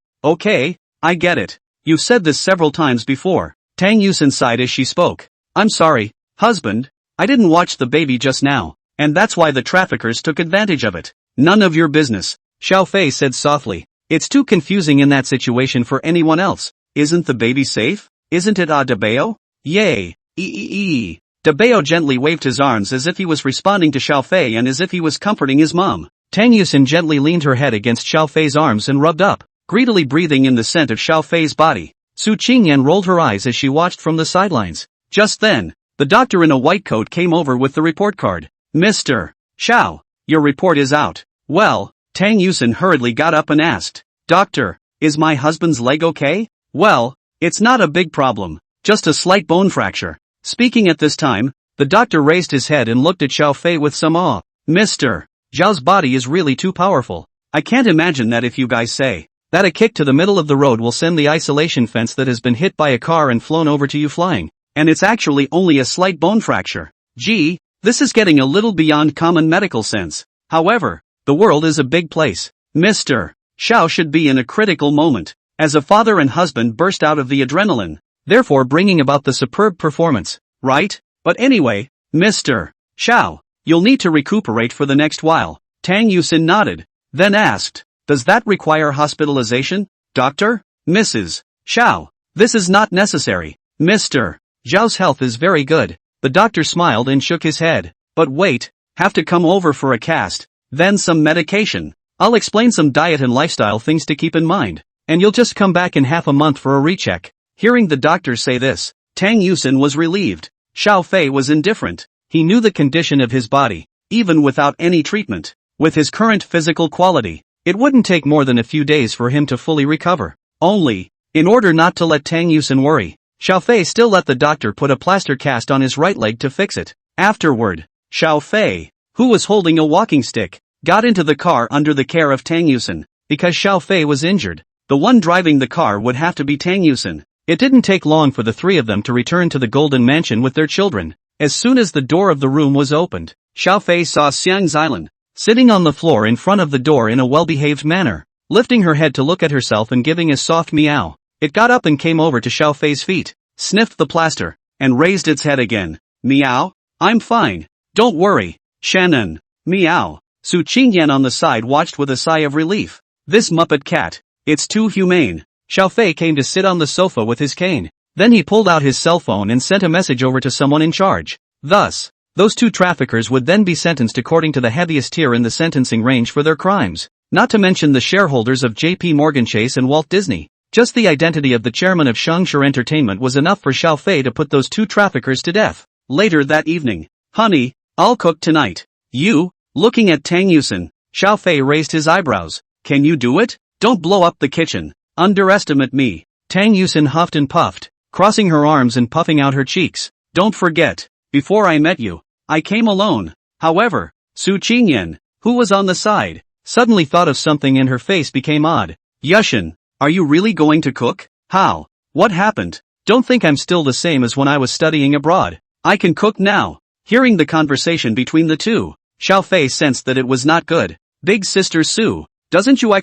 A: I get it. You've said this several times before. Tang Yusin sighed as she spoke. I'm sorry, husband. I didn't watch the baby just now, and that's why the traffickers took advantage of it. None of your business, Xiao Fei said softly. It's too confusing in that situation for anyone else. Isn't the baby safe? Isn't it Debeo? Yay. Debeo gently waved his arms as if he was responding to Xiao Fei and as if he was comforting his mom. Tang Yusin gently leaned her head against Xiao Fei's arms and rubbed up, greedily breathing in the scent of Xiao Fei's body. Su Qingyan rolled her eyes as she watched from the sidelines. Just then, the doctor in a white coat came over with the report card. Mr. Xiao, your report is out. Well, Tang Yusin hurriedly got up and asked. Doctor, is my husband's leg okay? Well, it's not a big problem, just a slight bone fracture. Speaking at this time, the doctor raised his head and looked at Xiao Fei with some awe. Mr. Zhao's body is really too powerful. I can't imagine that if you guys say that a kick to the middle of the road will send the isolation fence that has been hit by a car and flown over to you flying. And it's actually only a slight bone fracture. Gee, this is getting a little beyond common medical sense. However, the world is a big place. Mr. Xiao should be in a critical moment, as a father and husband burst out of the adrenaline, therefore bringing about the superb performance, right? But anyway, Mr. Xiao, you'll need to recuperate for the next while. Tang Yusin nodded, then asked, does that require hospitalization? Doctor? Mrs. Xiao, this is not necessary. Mr. Zhao's health is very good. The doctor smiled and shook his head. But wait, have to come over for a cast, then some medication. I'll explain some diet and lifestyle things to keep in mind, and you'll just come back in half a month for a recheck. Hearing the doctor say this, Tang Yusin was relieved. Xiao Fei was indifferent. He knew the condition of his body, even without any treatment. With his current physical quality, it wouldn't take more than a few days for him to fully recover. Only, in order not to let Tang Yusin worry, Xiao Fei still let the doctor put a plaster cast on his right leg to fix it. Afterward, Xiao Fei, who was holding a walking stick, got into the car under the care of Tang Yusin. Because Xiao Fei was injured, the one driving the car would have to be Tang Yusin. It didn't take long for the three of them to return to the Golden Mansion with their children. As soon as the door of the room was opened, Xiao Fei saw Xiang Xilan, sitting on the floor in front of the door in a well-behaved manner, lifting her head to look at herself and giving a soft meow. It got up and came over to Xiao Fei's feet, sniffed the plaster, and raised its head again. Meow? I'm fine. Don't worry, Shannon. Meow. Su Qingyan on the side watched with a sigh of relief. This Muppet cat. It's too humane. Xiao Fei came to sit on the sofa with his cane. Then he pulled out his cell phone and sent a message over to someone in charge. Thus, those two traffickers would then be sentenced according to the heaviest tier in the sentencing range for their crimes. Not to mention the shareholders of J.P. Morgan Chase and Walt Disney. Just the identity of the chairman of Shangshur Entertainment was enough for Xiao Fei to put those two traffickers to death. Later that evening, honey, I'll cook tonight. You? Looking at Tang Yusin, Xiao Fei raised his eyebrows. Can you do it? Don't blow up the kitchen. Underestimate me. Tang Yusin huffed and puffed, crossing her arms and puffing out her cheeks. Don't forget, before I met you, I came alone. However, Su Qingyan, who was on the side, suddenly thought of something and her face became odd. Yushin, are you really going to cook? How? What happened? Don't think I'm still the same as when I was studying abroad. I can cook now. Hearing the conversation between the two, Xiao Fei sensed that it was not good. Big sister Su, doesn't you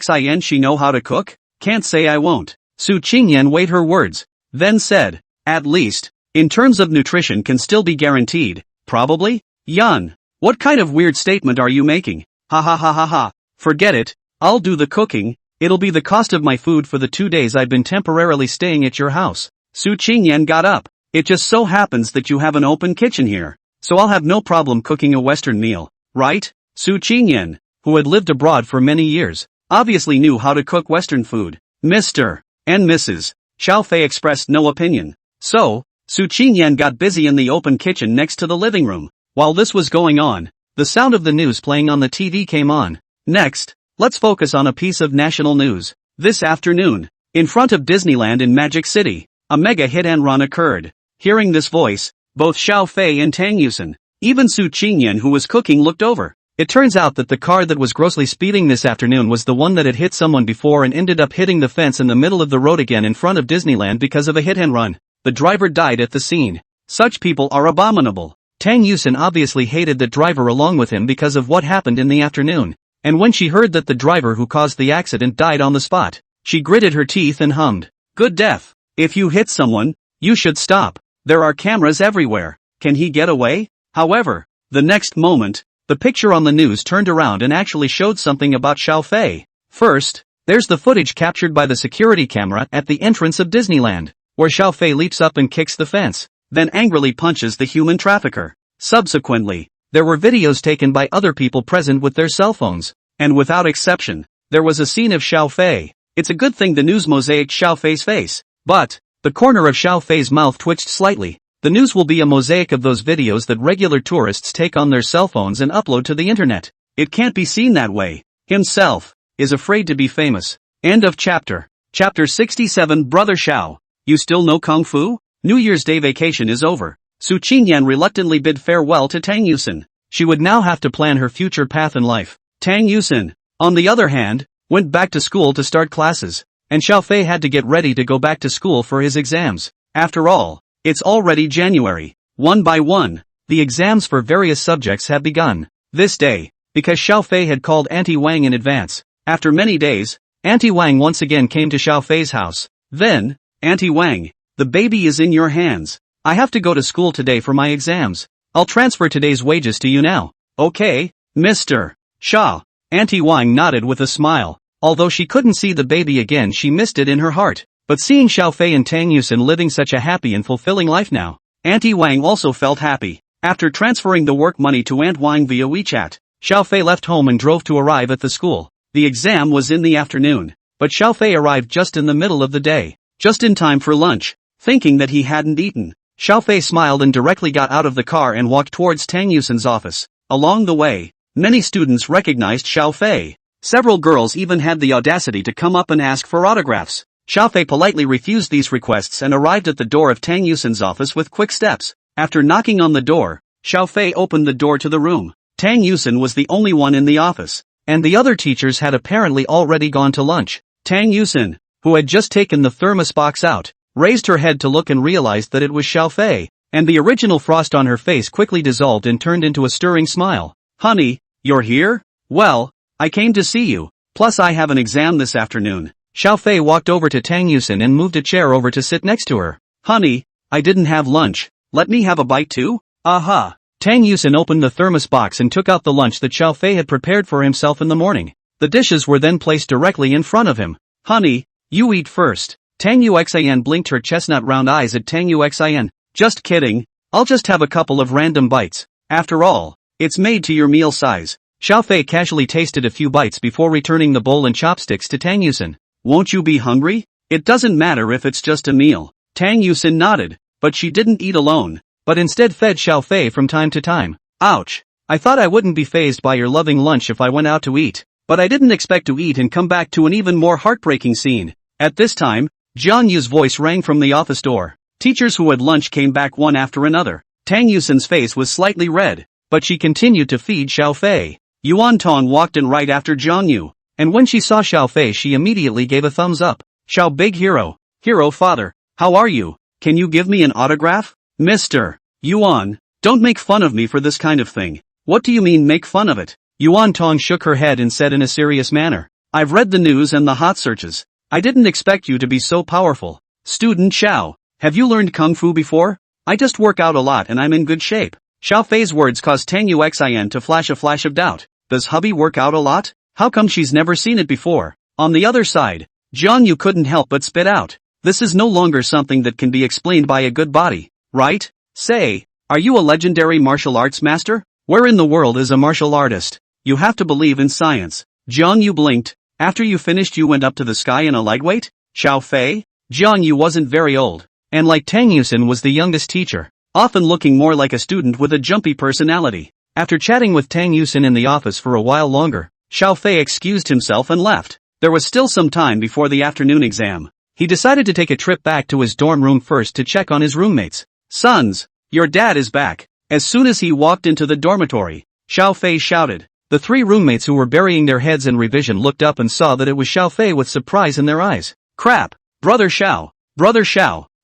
A: she know how to cook? Can't say I won't. Su Qingyan weighed her words, then said, at least, in terms of nutrition can still be guaranteed, probably? Yun, what kind of weird statement are you making? Ha ha ha ha ha. Forget it, I'll do the cooking, it'll be the cost of my food for the 2 days I've been temporarily staying at your house. Su Qingyan got up. It just so happens that you have an open kitchen here, so I'll have no problem cooking a Western meal, right? Su Qingyan, who had lived abroad for many years, obviously knew how to cook Western food. Mr. and Mrs. Xiao Fei expressed no opinion. So, Su Qingyan got busy in the open kitchen next to the living room. While this was going on, the sound of the news playing on the TV came on. Next, let's focus on a piece of national news. This afternoon, in front of Disneyland in Magic City, a mega hit and run occurred. Hearing this voice, both Xiao Fei and Tang Yusin, even Su Qingyan who was cooking looked over. It turns out that the car that was grossly speeding this afternoon was the one that had hit someone before and ended up hitting the fence in the middle of the road again in front of Disneyland because of a hit and run. The driver died at the scene. Such people are abominable. Tang Yusin obviously hated the driver along with him because of what happened in the afternoon. And when she heard that the driver who caused the accident died on the spot, she gritted her teeth and hummed. Good death. If you hit someone, you should stop. There are cameras everywhere. Can he get away? However, the next moment, the picture on the news turned around and actually showed something about Xiao Fei. First, there's the footage captured by the security camera at the entrance of Disneyland, where Xiao Fei leaps up and kicks the fence, then angrily punches the human trafficker. Subsequently, there were videos taken by other people present with their cell phones, and without exception, there was a scene of Xiao Fei. It's a good thing the news mosaicked Xiao Fei's face, but the corner of Xiao Fei's mouth twitched slightly. The news will be a mosaic of those videos that regular tourists take on their cell phones and upload to the internet. It can't be seen that way. Himself is afraid to be famous. End of chapter. Chapter 67. Brother Xiao, you still know Kung Fu? New Year's Day vacation is over. Su Qingyan reluctantly bid farewell to Tang Yusin. She would now have to plan her future path in life. Tang Yusin, on the other hand, went back to school to start classes, and Xiao Fei had to get ready to go back to school for his exams. After all, it's already January. One by one, the exams for various subjects have begun. This day, because Xiao Fei had called Auntie Wang in advance. After many days, Auntie Wang once again came to Xiao Fei's house. Then, Auntie Wang, the baby is in your hands. I have to go to school today for my exams. I'll transfer today's wages to you now. Okay, Mr. Xia. Auntie Wang nodded with a smile. Although she couldn't see the baby again, she missed it in her heart. But seeing Xiao Fei and Tang Yusin living such a happy and fulfilling life now, Auntie Wang also felt happy. After transferring the work money to Aunt Wang via WeChat, Xiaofei left home and drove to arrive at the school. The exam was in the afternoon, but Xiaofei arrived just in the middle of the day, just in time for lunch. Thinking that he hadn't eaten, Xiaofei smiled and directly got out of the car and walked towards Tang Yusin's office. Along the way, many students recognized Xiaofei. Several girls even had the audacity to come up and ask for autographs. Xiaofei politely refused these requests and arrived at the door of Tang Yusin's office with quick steps. After knocking on the door, Xiaofei opened the door to the room. Tang Yusin was the only one in the office, and the other teachers had apparently already gone to lunch. Tang Yusin, who had just taken the thermos box out, raised her head to look and realized that it was Xiaofei, and the original frost on her face quickly dissolved and turned into a stirring smile. "Honey, you're here? Well, I came to see you, plus I have an exam this afternoon." Xiaofei walked over to Tang Yusin and moved a chair over to sit next to her. "Honey, I didn't have lunch. Let me have a bite too?" "Aha." Tang Yusin opened the thermos box and took out the lunch that Xiaofei had prepared for himself in the morning. The dishes were then placed directly in front of him. "Honey, you eat first." Tang Yuxian blinked her chestnut round eyes at Tang Yuxian. "Just kidding. I'll just have a couple of random bites. After all, it's made to your meal size." Xiaofei casually tasted a few bites before returning the bowl and chopsticks to Tang Yusin. "Won't you be hungry? It doesn't matter if it's just a meal." Tang Yusin nodded, but she didn't eat alone, but instead fed Xiaofei from time to time. "Ouch. I thought I wouldn't be fazed by your loving lunch if I went out to eat, but I didn't expect to eat and come back to an even more heartbreaking scene." At this time, Jiang Yu's voice rang from the office door. Teachers who had lunch came back one after another. Tang Yusin's face was slightly red, but she continued to feed Xiaofei. Yuan Tong walked in right after Jiang Yu, and when she saw Xiaofei she immediately gave a thumbs up. "Xiao big hero. Hero father. How are you? Can you give me an autograph?" "Mr. Yuan, don't make fun of me for this kind of thing." "What do you mean make fun of it?" Yuan Tong shook her head and said in a serious manner. "I've read the news and the hot searches. I didn't expect you to be so powerful." "Student Xiao, have you learned Kung Fu before?" "I just work out a lot and I'm in good shape." Xiaofei's words caused Tang Yuxian to flash a flash of doubt. Does hubby work out a lot? How come she's never seen it before? On the other side, Jiang Yu couldn't help but spit out. "This is no longer something that can be explained by a good body, right? Say, are you a legendary martial arts master? Where in the world is a martial artist? You have to believe in science." Jiang Yu blinked. "After you finished you went up to the sky in a lightweight?" Xiaofei? Jiang Yu wasn't very old, and like Tang Yusin was the youngest teacher, often looking more like a student with a jumpy personality. After chatting with Tang Yusin in the office for a while longer, Xiaofei excused himself and left. There was still some time before the afternoon exam. He decided to take a trip back to his dorm room first to check on his roommates. "Sons, your dad is back." As soon as he walked into the dormitory, Xiaofei shouted. The three roommates who were burying their heads in revision looked up and saw that it was Xiaofei with surprise in their eyes. "Crap, Brother Xiao,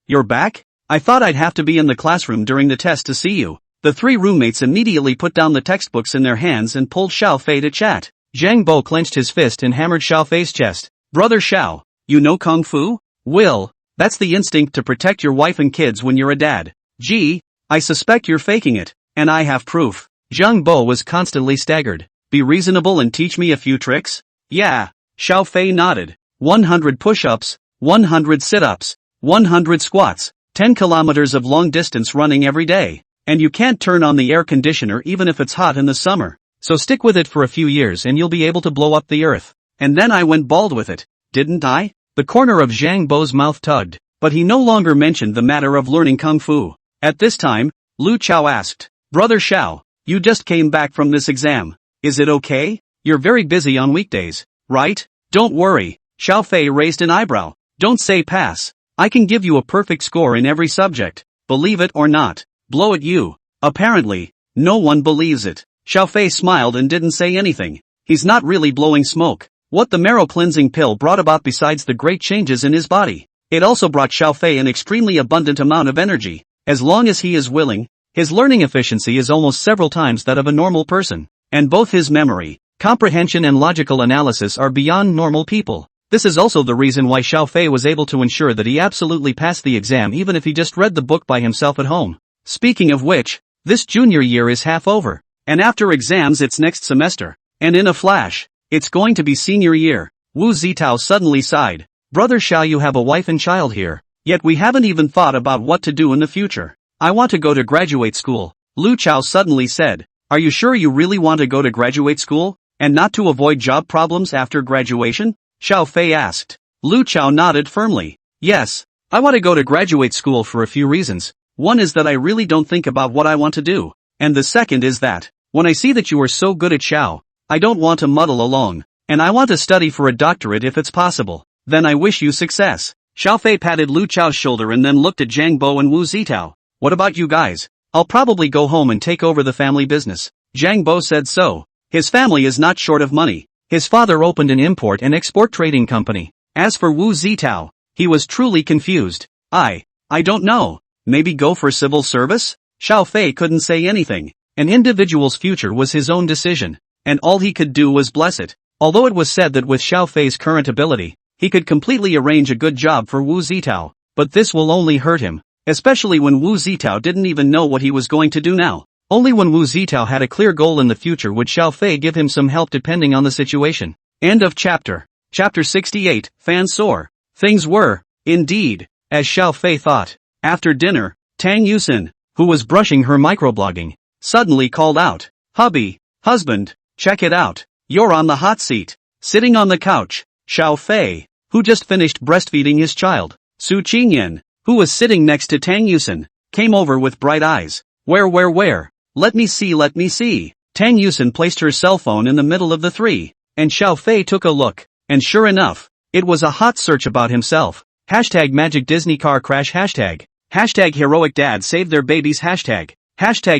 A: you're back? I thought I'd have to be in the classroom during the test to see you." The three roommates immediately put down the textbooks in their hands and pulled Xiaofei to chat. Zhang Bo clenched his fist and hammered Xiaofei's chest. "Brother Xiao, you know Kung Fu?" "Will, that's the instinct to protect your wife and kids when you're a dad." "Gee, I suspect you're faking it, and I have proof." Zhang Bo was constantly staggered. "Be reasonable and teach me a few tricks?" "Yeah." Xiaofei nodded. 100 push-ups, 100 sit-ups, 100 squats, 10 kilometers of long distance running every day. And you can't turn on the air conditioner even if it's hot in the summer. So stick with it for a few years and you'll be able to blow up the earth. And then I went bald with it, didn't I? The corner of Zhang Bo's mouth tugged, but he no longer mentioned the matter of learning Kung Fu. At this time, Lu Chao asked, "Brother Xiao, you just came back from this exam. Is it okay? You're very busy on weekdays, right?" "Don't worry." Xiaofei raised an eyebrow. "Don't say pass. I can give you a perfect score in every subject. Believe it or not. Blow at you." Apparently, no one believes it. Xiaofei smiled and didn't say anything. He's not really blowing smoke. What the marrow cleansing pill brought about besides the great changes in his body, it also brought Xiaofei an extremely abundant amount of energy. As long as he is willing, his learning efficiency is almost several times that of a normal person. And both his memory, comprehension and logical analysis are beyond normal people. This is also the reason why Xiaofei was able to ensure that he absolutely passed the exam even if he just read the book by himself at home. Speaking of which, this junior year is half over, and after exams it's next semester, and in a flash, it's going to be senior year. Wu Zitao suddenly sighed. "Brother Xiao, you have a wife and child here, yet we haven't even thought about what to do in the future." I want to go to graduate school, Lu Chao suddenly said. Are you sure you really want to go to graduate school, and not to avoid job problems after graduation? Xiao Fei asked. Lu Chao nodded firmly. Yes, I want to go to graduate school for a few reasons. One is that I really don't think about what I want to do, and the second is that, when I see that you are so good at Xiao, I don't want to muddle along, and I want to study for a doctorate if it's possible. Then I wish you success. Xiao Fei patted Lu Chao's shoulder and then looked at Zhang Bo and Wu Zitao. What about you guys? I'll probably go home and take over the family business. Zhang Bo said so. His family is not short of money. His father opened an import and export trading company. As for Wu Zitao, he was truly confused. I don't know. Maybe go for civil service? Xiao Fei couldn't say anything. An individual's future was his own decision, and all he could do was bless it. Although it was said that with Xiao Fei's current ability, he could completely arrange a good job for Wu Zitao, but this will only hurt him. Especially when Wu Zitao didn't even know what he was going to do now. Only when Wu Zitao had a clear goal in the future would Xiao Fei give him some help depending on the situation. End of chapter. Chapter 68, Fan Soar. Things were, indeed, as Xiao Fei thought. After dinner, Tang Yusin, who was brushing her microblogging, suddenly called out, "Hubby, husband, check it out, you're on the hot seat." Sitting on the couch, Xiao Fei, who just finished breastfeeding his child, Su Qingyan, who was sitting next to Tang Yusin, came over with bright eyes. Where? Let me see. Tang Yusin placed her cell phone in the middle of the three, and Xiao Fei took a look, and sure enough, it was a hot search about himself. Hashtag Magic Disney Car Crash Hashtag Heroic Dad Saved Their Babies Hashtag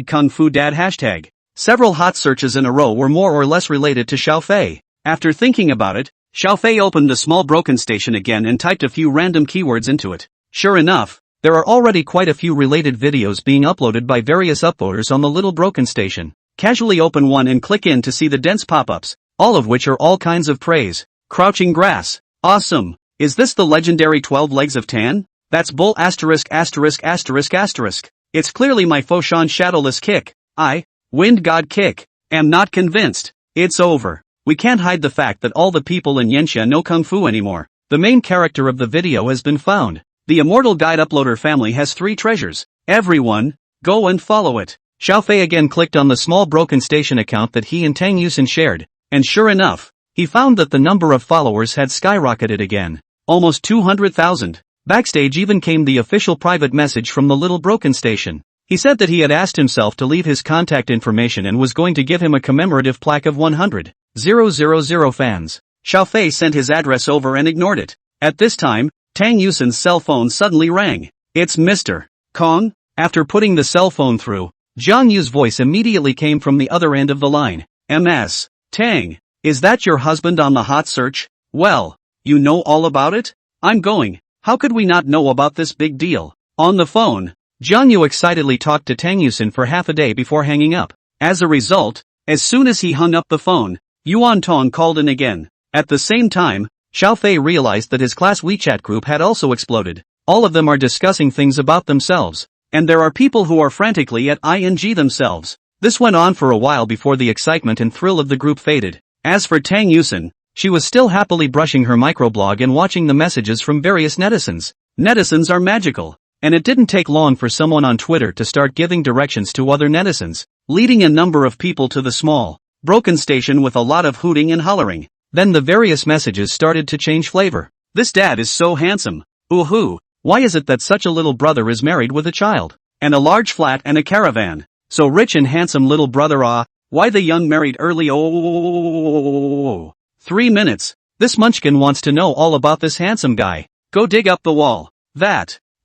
A: Kung Fu Dad Hashtag. Several hot searches in a row were more or less related to Xiao Fei. After thinking about it, Xiao Fei opened the small broken station again and typed a few random keywords into it. Sure enough, there are already quite a few related videos being uploaded by various upvoters on the little broken station. Casually open one and click in to see the dense pop-ups, all of which are all kinds of praise. Crouching grass. Awesome. Is this the legendary 12 legs of Tan? That's bull asterisk. It's clearly my Foshan shadowless kick. Wind god kick. Am not convinced. It's over. We can't hide the fact that all the people in Yanxia know Kung Fu anymore. The main character of the video has been found. The Immortal Guide uploader family has 3 treasures. Everyone, go and follow it. Xiao Fei again clicked on the small broken station account that he and Tang Yusin shared, and sure enough, he found that the number of followers had skyrocketed again. Almost 200,000. Backstage even came the official private message from the little broken station. He said that he had asked himself to leave his contact information and was going to give him a commemorative plaque of 100,000 fans. Xiao Fei sent his address over and ignored it. At this time, Tang Yusin's cell phone suddenly rang. It's Mr. Kong? After putting the cell phone through, Jiang Yu's voice immediately came from the other end of the line. MS. Tang, is that your husband on the hot search? Well, you know all about it? I'm going. How could we not know about this big deal? On the phone, Jiang Yu excitedly talked to Tang Yusin for half a day before hanging up. As a result, as soon as he hung up the phone, Yuan Tong called in again. At the same time, Xiao Fei realized that his class WeChat group had also exploded. All of them are discussing things about themselves. And there are people who are frantically at ing themselves. This went on for a while before the excitement and thrill of the group faded. As for Tang Yusin, she was still happily brushing her microblog and watching the messages from various netizens. Netizens are magical. And it didn't take long for someone on Twitter to start giving directions to other netizens, leading a number of people to the small, broken station with a lot of hooting and hollering. Then the various messages started to change flavor. This dad is so handsome. Ooh, why is it that such a little brother is married with a child? And a large flat and a caravan. So rich and handsome little brother why the young married early 3 minutes. This munchkin wants to know all about this handsome guy. Go dig up the wall.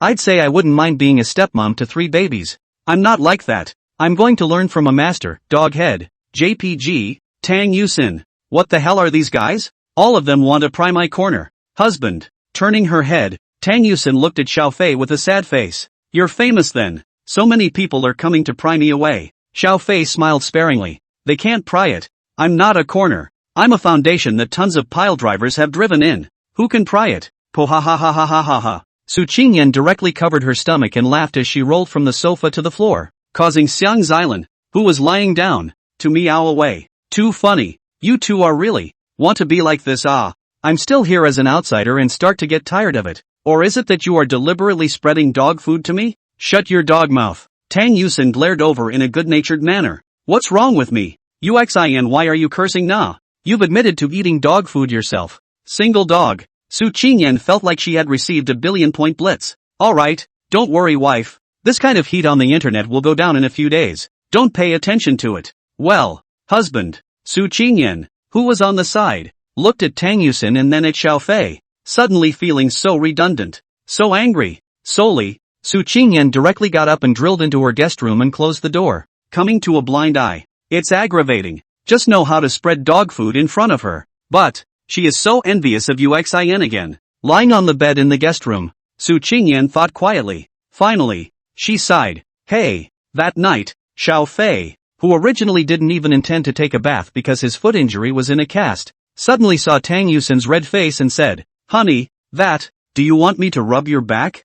A: I'd say I wouldn't mind being a stepmom to 3 babies. I'm not like that. I'm going to learn from a master, Doghead. JPG, Tang Yusin. What the hell are these guys? All of them want to pry my corner. Husband. Turning her head, Tang Yusin looked at Xiao Fei with a sad face. You're famous then. So many people are coming to pry me away. Xiao Fei smiled sparingly. They can't pry it. I'm not a corner. I'm a foundation that tons of pile drivers have driven in. Who can pry it? Po ha ha ha ha ha ha ha. Su Qingyan directly covered her stomach and laughed as she rolled from the sofa to the floor, causing Xiang Xilan, who was lying down, to meow away. Too funny. You two are really, want to be like this I'm still here as an outsider and start to get tired of it. Or is it that you are deliberately spreading dog food to me? Shut your dog mouth. Tang Yusin glared over in a good-natured manner. What's wrong with me? Uxin, why are you cursing na? You've admitted to eating dog food yourself. Single dog. Su Qingyan felt like she had received a billion-point blitz. Alright, don't worry wife. This kind of heat on the internet will go down in a few days. Don't pay attention to it. Well, husband. Su Qingyan, who was on the side, looked at Tang Yusin and then at Xiao Fei, suddenly feeling so redundant, so angry. Solely, Su Qingyan directly got up and drilled into her guest room and closed the door, coming to a blind eye. It's aggravating. Just know how to spread dog food in front of her. But, she is so envious of Uxin again. Lying on the bed in the guest room, Su Qingyan thought quietly. Finally, she sighed. Hey, that night, Xiao Fei, who originally didn't even intend to take a bath because his foot injury was in a cast, suddenly saw Tang Yusin's red face and said, Honey, do you want me to rub your back?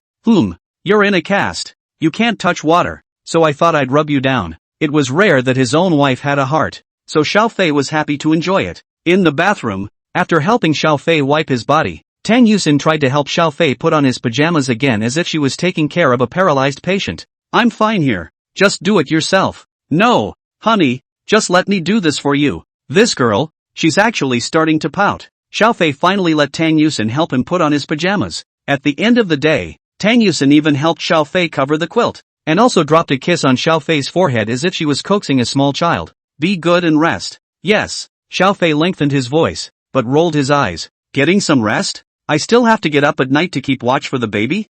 A: You're in a cast. You can't touch water, so I thought I'd rub you down. It was rare that his own wife had a heart, so Xiao Fei was happy to enjoy it. In the bathroom, after helping Xiao Fei wipe his body, Tang Yusin tried to help Xiao Fei put on his pajamas again as if she was taking care of a paralyzed patient. I'm fine here. Just do it yourself. No, honey, just let me do this for you. This girl, she's actually starting to pout. Xiao Fei finally let Tang Yusin help him put on his pajamas. At the end of the day, Tang Yusin even helped Xiao Fei cover the quilt, and also dropped a kiss on Xiao Fei's forehead as if she was coaxing a small child. Be good and rest. Yes, Xiao Fei lengthened his voice, but rolled his eyes. Getting some rest? I still have to get up at night to keep watch for the baby?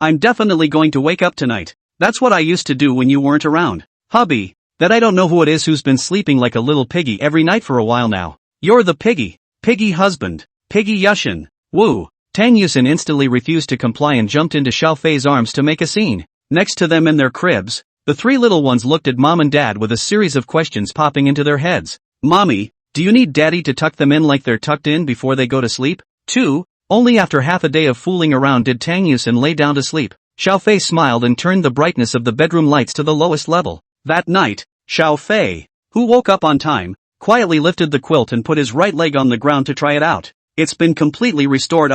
A: I'm definitely going to wake up tonight. That's what I used to do when you weren't around. Hubby, that I don't know who it is who's been sleeping like a little piggy every night for a while now. You're the piggy. Piggy husband. Piggy Yushin. Woo. Tang Yusin instantly refused to comply and jumped into Xiao Fei's arms to make a scene. Next to them in their cribs, the three little ones looked at mom and dad with a series of questions popping into their heads. Mommy, do you need daddy to tuck them in like they're tucked in before they go to sleep? 2. Only after half a day of fooling around did Tang Yusin lay down to sleep. Xiao Fei smiled and turned the brightness of the bedroom lights to the lowest level. That night, Xiao Fei, who woke up on time, quietly lifted the quilt and put his right leg on the ground to try it out. It's been completely restored.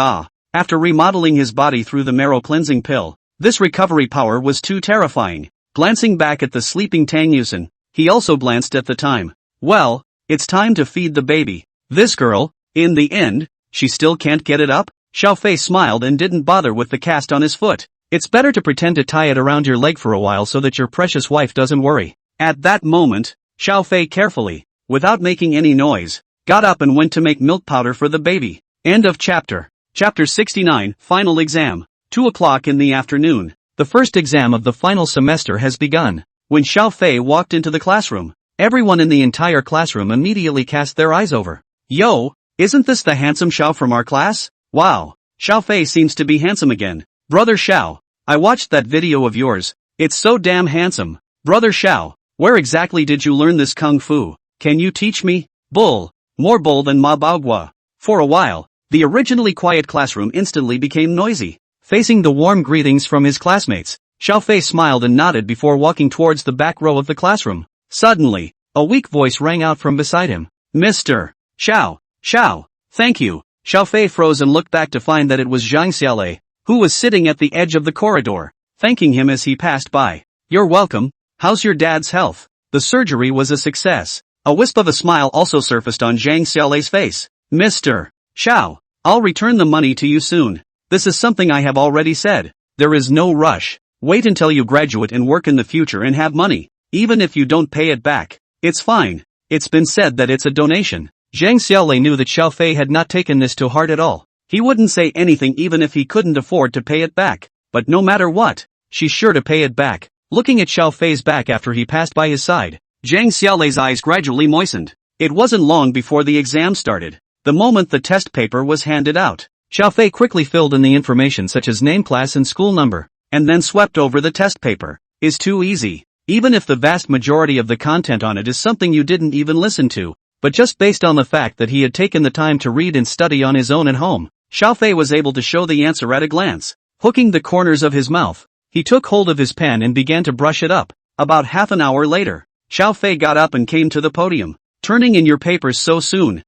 A: After remodeling his body through the Marrow cleansing pill, this recovery power was too terrifying. Glancing back at the sleeping Tang Yusin, he also glanced at the time. Well, it's time to feed the baby. This girl, in the end, she still can't get it up? Xiao Fei smiled and didn't bother with the cast on his foot. It's better to pretend to tie it around your leg for a while so that your precious wife doesn't worry. At that moment, Xiao Fei carefully, without making any noise, got up and went to make milk powder for the baby. End of chapter. Chapter 69, Final Exam. 2 o'clock in the afternoon. The first exam of the final semester has begun. When Xiao Fei walked into the classroom, everyone in the entire classroom immediately cast their eyes over. Yo, isn't this the handsome Xiao from our class? Wow, Xiao Fei seems to be handsome again. Brother Xiao, I watched that video of yours. It's so damn handsome. Brother Xiao, where exactly did you learn this kung fu? Can you teach me? Bull. More bull than Ma Baogua. For a while, the originally quiet classroom instantly became noisy. Facing the warm greetings from his classmates, Xiao Fei smiled and nodded before walking towards the back row of the classroom. Suddenly, a weak voice rang out from beside him. Mr. Xiao, thank you. Xiao Fei froze and looked back to find that it was Zhang Xiaolei, who was sitting at the edge of the corridor, thanking him as he passed by. You're welcome. How's your dad's health? The surgery was a success. A wisp of a smile also surfaced on Zhang Xiaolei's face. Mr. Xiao, I'll return the money to you soon. This is something I have already said. There is no rush. Wait until you graduate and work in the future and have money. Even if you don't pay it back, it's fine. It's been said that it's a donation. Zhang Xiaolei knew that Xiao Fei had not taken this to heart at all. He wouldn't say anything even if he couldn't afford to pay it back. But no matter what, she's sure to pay it back. Looking at Xiao Fei's back after he passed by his side, Zhang Xiaolei's eyes gradually moistened. It wasn't long before the exam started. The moment the test paper was handed out, Xiao Fei quickly filled in the information such as name, class and school number, and then swept over the test paper. Is too easy. Even if the vast majority of the content on it is something you didn't even listen to, but just based on the fact that he had taken the time to read and study on his own at home, Xiao Fei was able to show the answer at a glance. Hooking the corners of his mouth, he took hold of his pen and began to brush it up. About half an hour later, Xiao Fei got up and came to the podium. Turning in your papers so soon?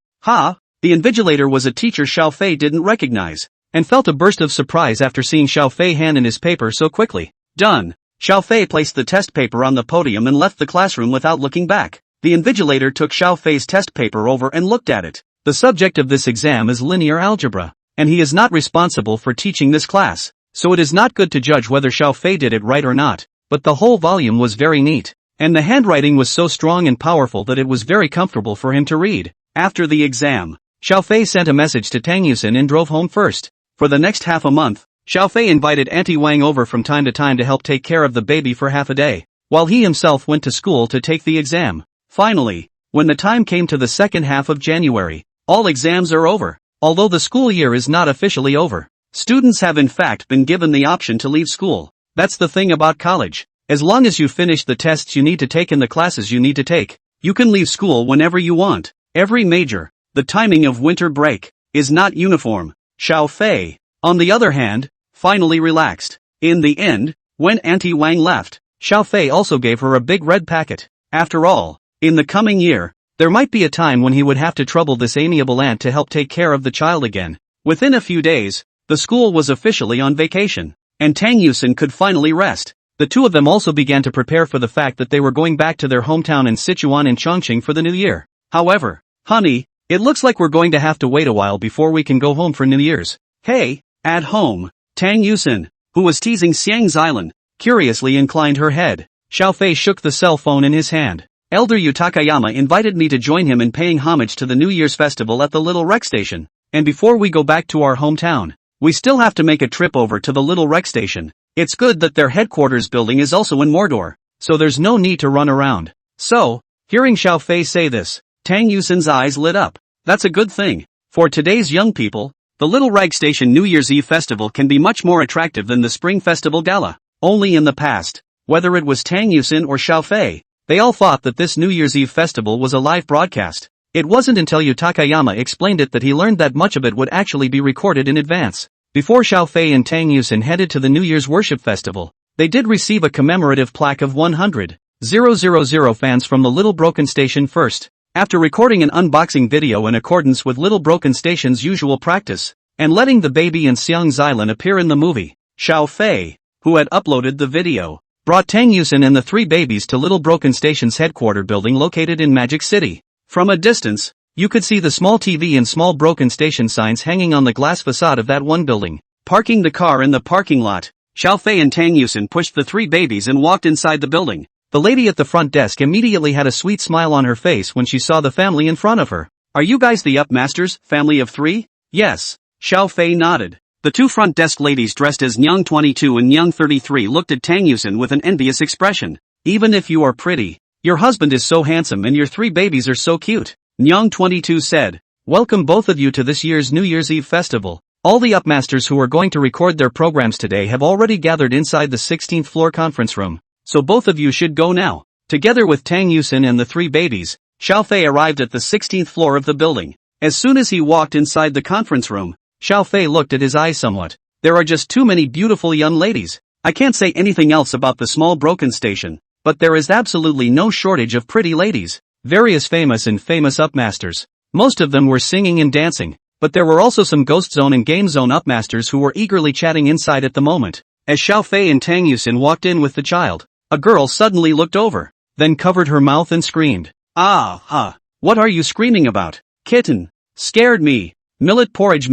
A: The invigilator was a teacher Xiao Fei didn't recognize, and felt a burst of surprise after seeing Xiao Fei hand in his paper so quickly. Done. Xiao Fei placed the test paper on the podium and left the classroom without looking back. The invigilator took Xiao Fei's test paper over and looked at it. The subject of this exam is linear algebra, and he is not responsible for teaching this class, so it is not good to judge whether Xiao Fei did it right or not, but the whole volume was very neat, and the handwriting was so strong and powerful that it was very comfortable for him to read. After the exam, Xiao Fei sent a message to Tang Yusin and drove home first. For the next half a month, Xiao Fei invited Auntie Wang over from time to time to help take care of the baby for half a day, while he himself went to school to take the exam. Finally, when the time came to the second half of January, all exams are over. Although the school year is not officially over, students have in fact been given the option to leave school. That's the thing about college. As long as you finish the tests you need to take and the classes you need to take, you can leave school whenever you want. Every major, the timing of winter break, is not uniform. Xiao Fei, on the other hand, finally relaxed. In the end, when Auntie Wang left, Xiao Fei also gave her a big red packet. After all, in the coming year, there might be a time when he would have to trouble this amiable aunt to help take care of the child again. Within a few days, the school was officially on vacation, and Tang Yusin could finally rest. The two of them also began to prepare for the fact that they were going back to their hometown in Sichuan and Chongqing for the new year. However, honey, it looks like we're going to have to wait a while before we can go home for New Year's. Hey, at home, Tang Yusin, who was teasing Xiang Xilan, curiously inclined her head. Xiao Fei shook the cell phone in his hand. Elder Yu Takayama invited me to join him in paying homage to the New Year's festival at the little rec station. And before we go back to our hometown, we still have to make a trip over to the little rec station. It's good that their headquarters building is also in Mordor, so there's no need to run around. So, hearing Xiao Fei say this, Tang Yusin's eyes lit up. That's a good thing. For today's young people, the Little Rag Station New Year's Eve festival can be much more attractive than the Spring Festival Gala. Only in the past, whether it was Tang Yusin or Xiao Fei, they all thought that this New Year's Eve festival was a live broadcast. It wasn't until Yu Takayama explained it that he learned that much of it would actually be recorded in advance. Before Xiao Fei and Tang Yusin headed to the New Year's Worship Festival, they did receive a commemorative plaque of 100,000 fans from the Little Broken Station first. After recording an unboxing video in accordance with Little Broken Station's usual practice, and letting the baby and Xiang Xilan appear in the movie, Xiao Fei, who had uploaded the video, brought Tang Yusin and the three babies to Little Broken Station's headquarter building located in Magic City. From a distance, you could see the small TV and small Broken Station signs hanging on the glass facade of that one building. Parking the car in the parking lot, Xiao Fei and Tang Yusin pushed the three babies and walked inside the building. The lady at the front desk immediately had a sweet smile on her face when she saw the family in front of her. Are you guys the Upmasters, family of three? Yes. Xiao Fei nodded. The two front desk ladies dressed as Nyang 22 and Nyang 33 looked at Tang Yusin with an envious expression. Even if you are pretty, your husband is so handsome and your three babies are so cute. Nyang 22 said, welcome both of you to this year's New Year's Eve festival. All the Upmasters who are going to record their programs today have already gathered inside the 16th floor conference room. So both of you should go now. Together with Tang Yusin and the three babies, Xiao Fei arrived at the 16th floor of the building. As soon as he walked inside the conference room, Xiao Fei looked at his eyes somewhat. There are just too many beautiful young ladies. I can't say anything else about the small Broken Station, but there is absolutely no shortage of pretty ladies. Various famous and famous Upmasters. Most of them were singing and dancing, but there were also some Ghost Zone and Game Zone Upmasters who were eagerly chatting inside at the moment. As Xiao Fei and Tang Yusin walked in with the child, a girl suddenly looked over, then covered her mouth and screamed. What are you screaming about? Kitten. Scared me. Millet porridge.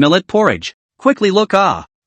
A: Quickly look,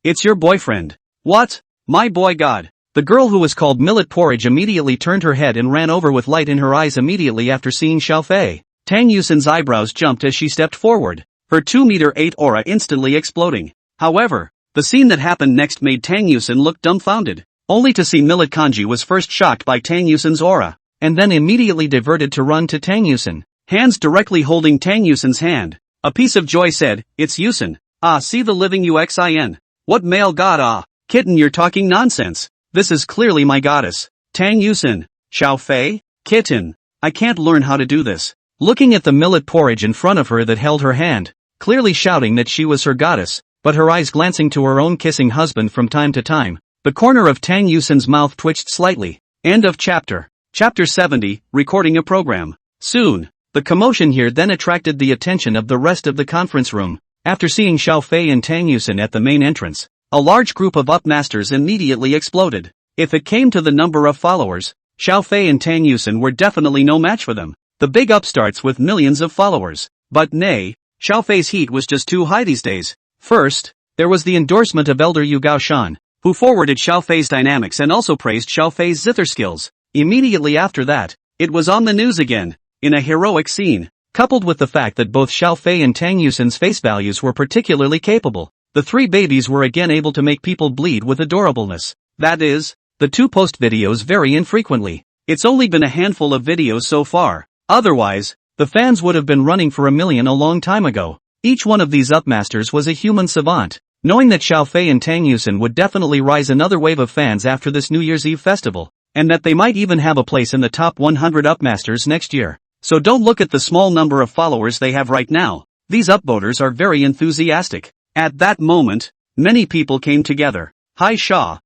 A: it's your boyfriend. What? My boy God. The girl who was called Millet Porridge immediately turned her head and ran over with light in her eyes immediately after seeing Xiao Fei. Tang Yusin's eyebrows jumped as she stepped forward, her 2-meter-8 aura instantly exploding. However, the scene that happened next made Tang Yusin look dumbfounded. Only to see Millet Kanji was first shocked by Tang Yusin's aura, and then immediately diverted to run to Tang Yusin, hands directly holding Tang Yusin's hand. A piece of joy said, it's Yusin. See the living UXIN. What male god Kitten, you're talking nonsense. This is clearly my goddess. Tang Yusin. Xiao Fei? Kitten. I can't learn how to do this. Looking at the millet porridge in front of her that held her hand, clearly shouting that she was her goddess, but her eyes glancing to her own kissing husband from time to time. The corner of Tang Yusin's mouth twitched slightly. End of chapter. Chapter 70, recording a program. Soon, the commotion here then attracted the attention of the rest of the conference room. After seeing Xiao Fei and Tang Yusin at the main entrance, a large group of Upmasters immediately exploded. If it came to the number of followers, Xiao Fei and Tang Yusen were definitely no match for them, the big upstarts with millions of followers. But nay, Xiao Fei's heat was just too high these days. First, there was the endorsement of Elder Yu Gaoshan, who forwarded Xiao Fei's dynamics and also praised Xiao Fei's zither skills. Immediately after that, it was on the news again, in a heroic scene. Coupled with the fact that both Xiao Fei and Tang Yusen's face values were particularly capable, the three babies were again able to make people bleed with adorableness. That is, the two post videos very infrequently. It's only been a handful of videos so far. Otherwise, the fans would have been running for 1 million a long time ago. Each one of these upmasters was a human savant, knowing that Xiao Fei and Tang Yusen would definitely rise another wave of fans after this New Year's Eve festival, and that they might even have a place in the top 100 upmasters next year. So don't look at the small number of followers they have right now. These upvoters are very enthusiastic. At that moment, many people came together. Hi Sha,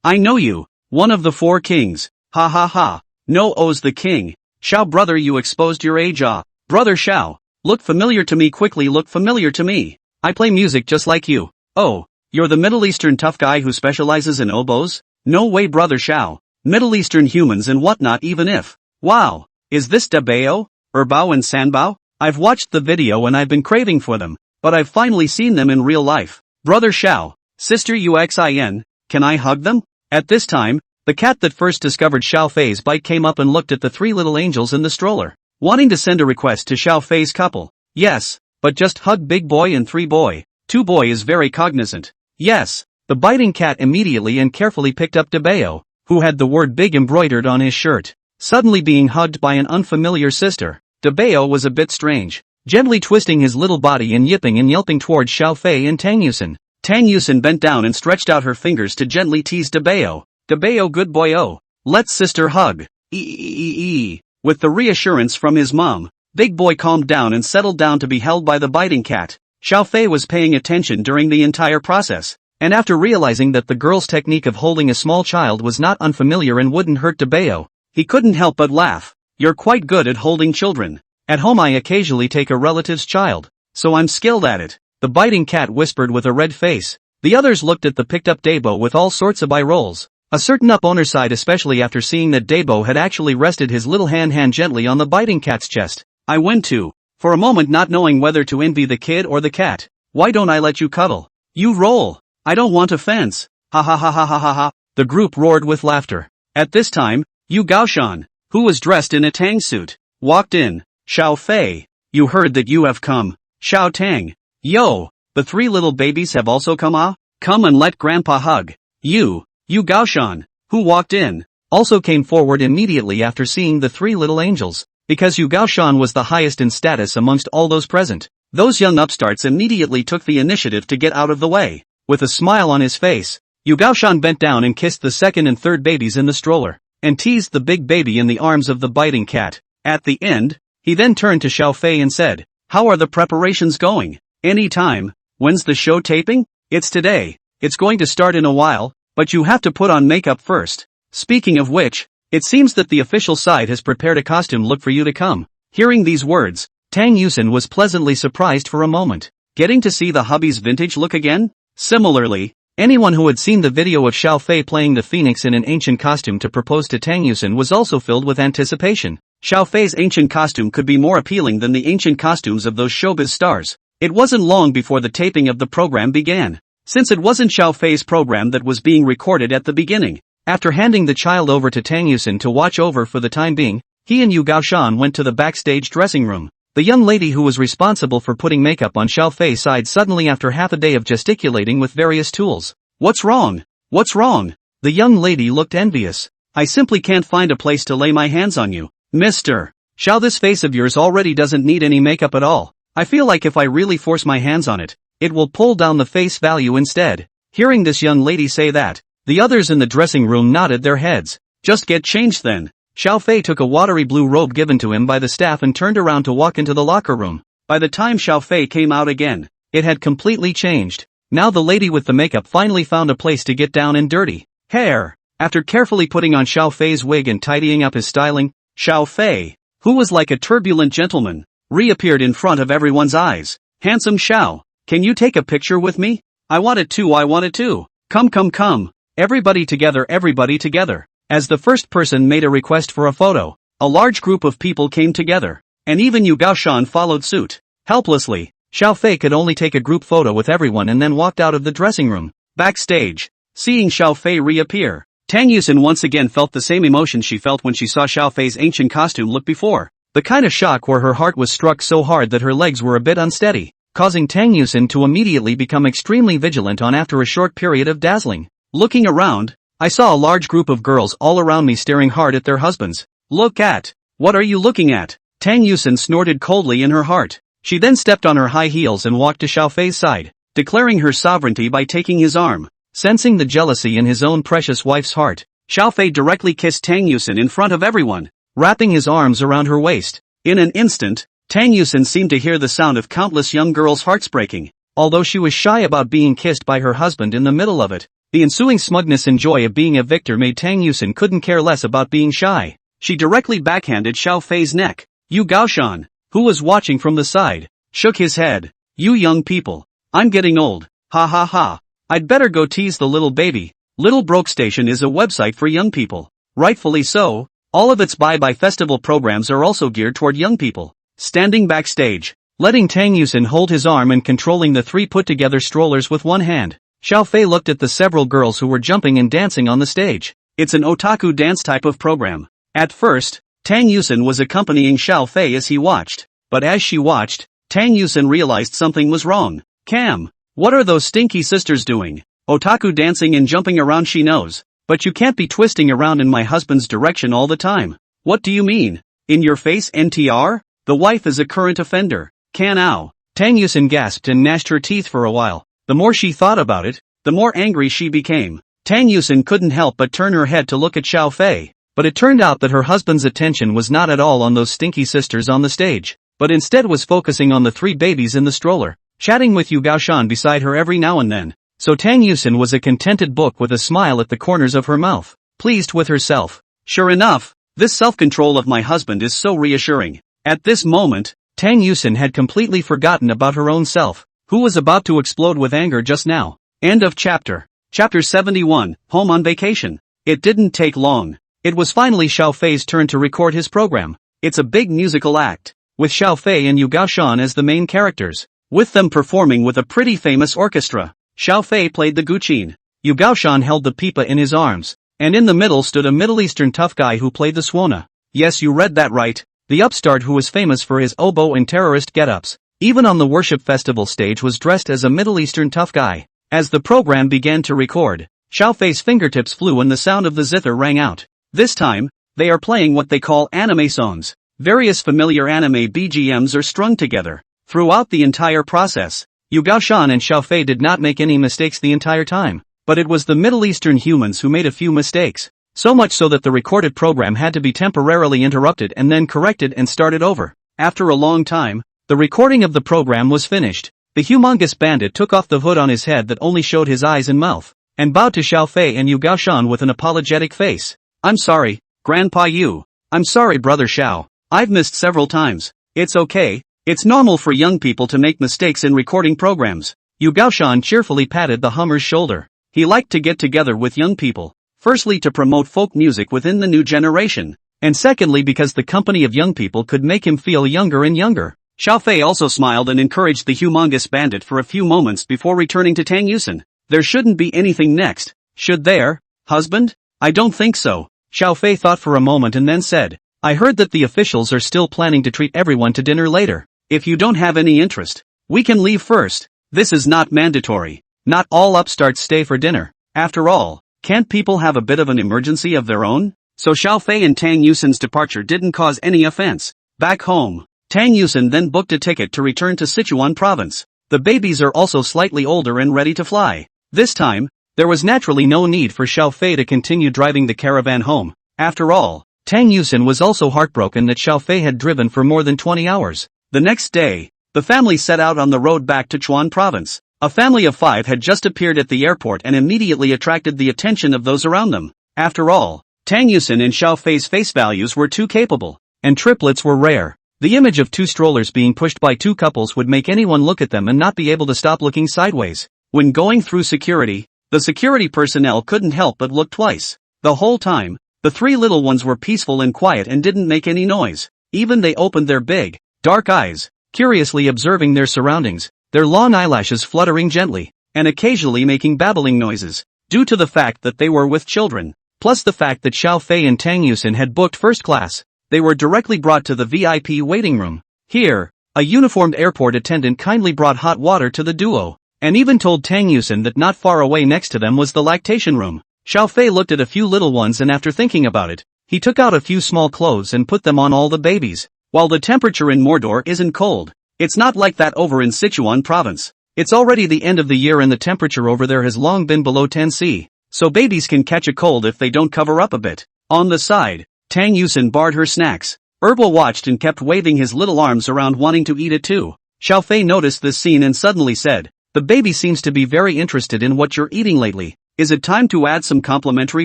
A: I know you, one of the four kings. Ha ha ha. No O's the king. Xiao brother, you exposed your age. Brother Xiao, look familiar to me, quickly look familiar to me. I play music just like you. Oh, you're the Middle Eastern tough guy who specializes in oboes? No way brother Xiao. Middle Eastern humans and whatnot, even if. Wow. Is this Dabao, Erbao and Sanbao? I've watched the video and I've been craving for them, but I've finally seen them in real life. Brother Xiao, sister Uxin, can I hug them? At this time, the cat that first discovered Xiao Fei's bite came up and looked at the three little angels in the stroller, wanting to send a request to Xiao Fei's couple. Yes, but just hug big boy and 3 boy. 2 boy is very cognizant. Yes, the biting cat immediately and carefully picked up Dabao, who had the word big embroidered on his shirt. Suddenly being hugged by an unfamiliar sister, Dabao was a bit strange, gently twisting his little body and yipping and yelping towards Xiao Fei and Tang Yusen. Tang Yusen bent down and stretched out her fingers to gently tease Dabao. Dabao, good boy, oh, let's sister hug. With the reassurance from his mom, big boy calmed down and settled down to be held by the biting cat. Xiao Fei was paying attention during the entire process, and after realizing that the girl's technique of holding a small child was not unfamiliar and wouldn't hurt Dabao, he couldn't help but laugh. You're quite good at holding children. At home I occasionally take a relative's child, so I'm skilled at it, the biting cat whispered with a red face. The others looked at the picked up Dabao with all sorts of eye rolls. A certain up owner sighed, especially after seeing that Dabao had actually rested his little hand gently on the biting cat's chest. I went to, for a moment, not knowing whether to envy the kid or the cat. Why don't I let you cuddle? You roll. I don't want offense. Ha ha ha ha ha ha ha. The group roared with laughter. At this time, Yu Gaoshan, who was dressed in a Tang suit, walked in. Xiao Fei, you heard that you have come. Xiao Tang, yo, the 3 little babies have also come. Come and let grandpa hug. Yu Gaoshan, who walked in, also came forward immediately after seeing the 3 little angels, because Yu Gaoshan was the highest in status amongst all those present. Those young upstarts immediately took the initiative to get out of the way. With a smile on his face, Yu Gaoshan bent down and kissed the second and third babies in the stroller, and teased the big baby in the arms of the biting cat. At the end, he then turned to Xiao Fei and said, how are the preparations going? Any time? When's the show taping? It's today. It's going to start in a while, but you have to put on makeup first. Speaking of which, it seems that the official side has prepared a costume look for you to come. Hearing these words, Tang Yusen was pleasantly surprised for a moment. Getting to see the hubby's vintage look again? Similarly, anyone who had seen the video of Xiao Fei playing the phoenix in an ancient costume to propose to Tang Yusen was also filled with anticipation. Xiao Fei's ancient costume could be more appealing than the ancient costumes of those showbiz stars. It wasn't long before the taping of the program began, since it wasn't Xiao Fei's program that was being recorded at the beginning. After handing the child over to Tang Yusen to watch over for the time being, he and Yu Gaoshan went to the backstage dressing room. The young lady who was responsible for putting makeup on Xiao Fei sighed suddenly after half a day of gesticulating with various tools. What's wrong? What's wrong? The young lady looked envious. I simply can't find a place to lay my hands on you. Mr. Xiao, this face of yours already doesn't need any makeup at all. I feel like if I really force my hands on it, it will pull down the face value instead. Hearing this young lady say that, the others in the dressing room nodded their heads. Just get changed then. Xiao Fei took a watery blue robe given to him by the staff and turned around to walk into the locker room. By the time Xiao Fei came out again, it had completely changed. Now the lady with the makeup finally found a place to get down and dirty. Hair. After carefully putting on Xiao Fei's wig and tidying up his styling, Xiao Fei, who was like a turbulent gentleman, reappeared in front of everyone's eyes. Handsome Xiao, can you take a picture with me? I want it too. Come. Everybody together. As the first person made a request for a photo, a large group of people came together. And even Yu Gaoshan followed suit. Helplessly, Xiao Fei could only take a group photo with everyone and then walked out of the dressing room. Backstage, seeing Xiao Fei reappear, Tang Yusin once again felt the same emotion she felt when she saw Xiao Fei's ancient costume look before. The kind of shock where her heart was struck so hard that her legs were a bit unsteady, causing Tang Yusin to immediately become extremely vigilant on after a short period of dazzling. Looking around, I saw a large group of girls all around me staring hard at their husbands. Look at. What are you looking at? Tang Yusin snorted coldly in her heart. She then stepped on her high heels and walked to Xiao Fei's side, declaring her sovereignty by taking his arm. Sensing the jealousy in his own precious wife's heart, Xiao Fei directly kissed Tang Yusin in front of everyone, wrapping his arms around her waist. In an instant, Tang Yusin seemed to hear the sound of countless young girls' hearts breaking. Although she was shy about being kissed by her husband in the middle of it, the ensuing smugness and joy of being a victor made Tang Yusin couldn't care less about being shy. She directly backhanded Xiao Fei's neck. Yu Gaoshan, who was watching from the side, shook his head. You young people, I'm getting old. Ha ha ha. I'd better go tease the little baby. Little Broke Station is a website for young people. Rightfully so, all of its Bye Festival programs are also geared toward young people. Standing backstage, letting Tang Yusin hold his arm and controlling the three put-together strollers with one hand, Xiao Fei looked at the several girls who were jumping and dancing on the stage. It's an otaku dance type of program. At first, Tang Yusin was accompanying Xiao Fei as he watched, but as she watched, Tang Yusin realized something was wrong. Cam, what are those stinky sisters doing? Otaku dancing and jumping around, she knows, but you can't be twisting around in my husband's direction all the time. What do you mean? In your face, NTR? The wife is a current offender. Can-ow. Tang Yusin gasped and gnashed her teeth for a while. The more she thought about it, the more angry she became. Tang Yusin couldn't help but turn her head to look at Xiao Fei, but it turned out that her husband's attention was not at all on those stinky sisters on the stage, but instead was focusing on the three babies in the stroller, chatting with Yu Gaoshan beside her every now and then. So Tang Yusin was a contented book with a smile at the corners of her mouth, pleased with herself. Sure enough, this self-control of my husband is so reassuring. At this moment, Tang Yusin had completely forgotten about her own self, who was about to explode with anger just now. End of chapter. Chapter 71, Home on Vacation. It didn't take long. It was finally Xiao Fei's turn to record his program. It's a big musical act, with Xiao Fei and Yu Gaoshan as the main characters, with them performing with a pretty famous orchestra. Xiao Fei played the guqin. Yu Gaoshan held the pipa in his arms, and in the middle stood a Middle Eastern tough guy who played the suona. Yes, you read that right, the upstart who was famous for his oboe and terrorist get-ups, even on the worship festival stage was dressed as a Middle Eastern tough guy. As the program began to record, Xiao Fei's fingertips flew and the sound of the zither rang out. This time, they are playing what they call animestones. Various familiar anime BGMs are strung together. Throughout the entire process, Yu Gaoshan and Xiao Fei did not make any mistakes the entire time, but it was the Middle Eastern humans who made a few mistakes. So much so that the recorded program had to be temporarily interrupted and then corrected and started over. After a long time, the recording of the program was finished. The humongous bandit took off the hood on his head that only showed his eyes and mouth, and bowed to Xiao Fei and Yu Gaoshan with an apologetic face. I'm sorry, Grandpa Yu. I'm sorry, Brother Xiao. I've missed several times. It's okay. It's normal for young people to make mistakes in recording programs. Yu Gaoshan cheerfully patted the Hummer's shoulder. He liked to get together with young people, firstly to promote folk music within the new generation, and secondly because the company of young people could make him feel younger and younger. Xiao Fei also smiled and encouraged the humongous bandit for a few moments before returning to Tang Yusin. There shouldn't be anything next, should there, husband? I don't think so. Xiao Fei thought for a moment and then said, I heard that the officials are still planning to treat everyone to dinner later. If you don't have any interest, we can leave first. This is not mandatory. Not all upstarts stay for dinner. After all, can't people have a bit of an emergency of their own? So Xiao Fei and Tang Yusin's departure didn't cause any offense. Back home, Tang Yusin then booked a ticket to return to Sichuan province. The babies are also slightly older and ready to fly. This time, there was naturally no need for Xiao Fei to continue driving the caravan home. After all, Tang Yusin was also heartbroken that Xiao Fei had driven for more than 20 hours. The next day, the family set out on the road back to Chuan province. A family of 5 had just appeared at the airport and immediately attracted the attention of those around them. After all, Tang Yusin and Xiao Fei's face values were too capable, and triplets were rare. The image of 2 strollers being pushed by 2 couples would make anyone look at them and not be able to stop looking sideways. When going through security, The security personnel couldn't help but look twice. The whole time, the three little ones were peaceful and quiet and didn't make any noise. Even they opened their big, dark eyes, curiously observing their surroundings, their long eyelashes fluttering gently, and occasionally making babbling noises, due to the fact that they were with children, plus the fact that Xiao Fei and Tang Yusin had booked first class. They were directly brought to the VIP waiting room. Here, a uniformed airport attendant kindly brought hot water to the duo, and even told Tang Yusin that not far away next to them was the lactation room. Xiao Fei looked at a few little ones and after thinking about it, he took out a few small clothes and put them on all the babies. While the temperature in Mordor isn't cold, it's not like that over in Sichuan province. It's already the end of the year and the temperature over there has long been below 10°C, so babies can catch a cold if they don't cover up a bit. On the side, Tang Yusin barred her snacks. Erbo watched and kept waving his little arms around wanting to eat it too. Xiao Fei noticed this scene and suddenly said, "The baby seems to be very interested in what you're eating lately. Is it time to add some complimentary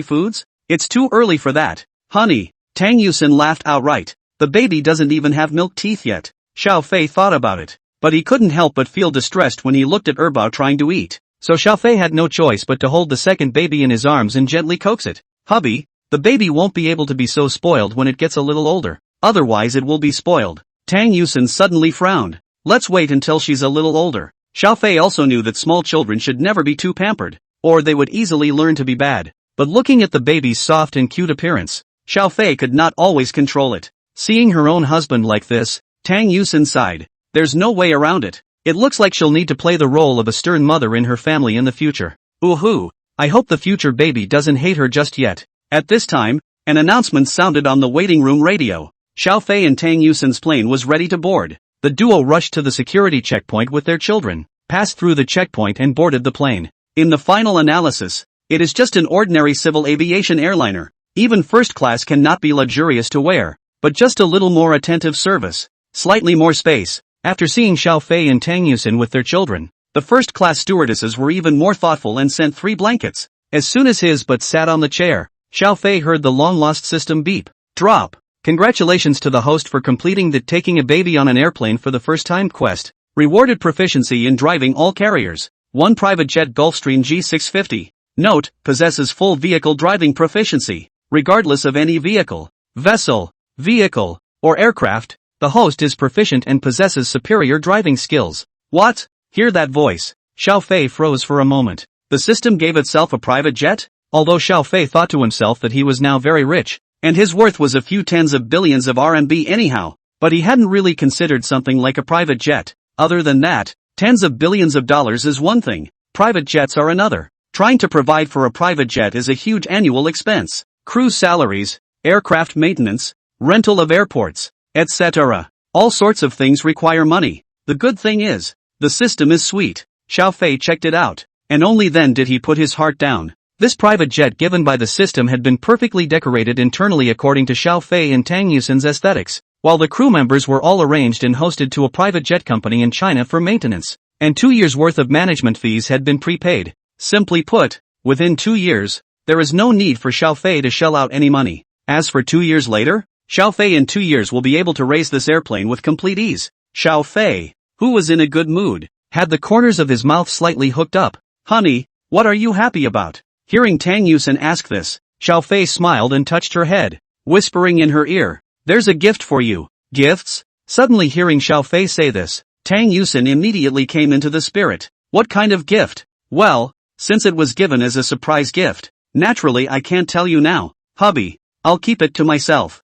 A: foods?" "It's too early for that, honey." Tang Yusin laughed outright. The baby doesn't even have milk teeth yet. Xiao Fei thought about it, but he couldn't help but feel distressed when he looked at Erbo trying to eat. So Xiao Fei had no choice but to hold the second baby in his arms and gently coax it. "Hubby, the baby won't be able to be so spoiled when it gets a little older. Otherwise it will be spoiled." Tang Yusin suddenly frowned. "Let's wait until she's a little older." Xiao Fei also knew that small children should never be too pampered, or they would easily learn to be bad. But looking at the baby's soft and cute appearance, Xiao Fei could not always control it. Seeing her own husband like this, Tang Yusin sighed. There's no way around it. It looks like she'll need to play the role of a stern mother in her family in the future. Ooh, I hope the future baby doesn't hate her just yet. At this time, an announcement sounded on the waiting room radio. Xiao Fei and Tang Yusin's plane was ready to board. The duo rushed to the security checkpoint with their children, passed through the checkpoint and boarded the plane. In the final analysis, it is just an ordinary civil aviation airliner. Even first class cannot be luxurious to wear, but just a little more attentive service, slightly more space. After seeing Xiao Fei and Tang Yusin with their children, the first class stewardesses were even more thoughtful and sent 3 blankets. As soon as his butt sat on the chair, Xiao Fei heard the long-lost system beep. Drop. Congratulations to the host for completing the taking a baby on an airplane for the first time quest. Rewarded proficiency in driving all carriers. 1 private jet Gulfstream G650. Note, possesses full vehicle driving proficiency, regardless of any vehicle, vessel, vehicle, or aircraft. The host is proficient and possesses superior driving skills. What? Hear that voice? Xiao Fei froze for a moment. The system gave itself a private jet? Although Xiao Fei thought to himself that he was now very rich, and his worth was a few tens of billions of RMB anyhow, but he hadn't really considered something like a private jet. Other than that, tens of billions of dollars is one thing, private jets are another. Trying to provide for a private jet is a huge annual expense. Crew salaries, aircraft maintenance, rental of airports, etc. All sorts of things require money. The good thing is, the system is sweet. Xiao Fei checked it out, and only then did he put his heart down. This private jet given by the system had been perfectly decorated internally according to Xiao Fei and Tang Yusin's aesthetics, while the crew members were all arranged and hosted to a private jet company in China for maintenance, and 2 years' worth of management fees had been prepaid. Simply put, within 2 years, there is no need for Xiao Fei to shell out any money. As for 2 years later, Xiao Fei in 2 years will be able to raise this airplane with complete ease. Xiao Fei, who was in a good mood, had the corners of his mouth slightly hooked up. Honey, what are you happy about? Hearing Tang Yusin ask this, Xiao Fei smiled and touched her head, whispering in her ear, there's a gift for you. Gifts? Suddenly hearing Xiao Fei say this, Tang Yusin immediately came into the spirit. What kind of gift? Well, since it was given as a surprise gift, naturally I can't tell you now, hubby. I'll keep it to myself.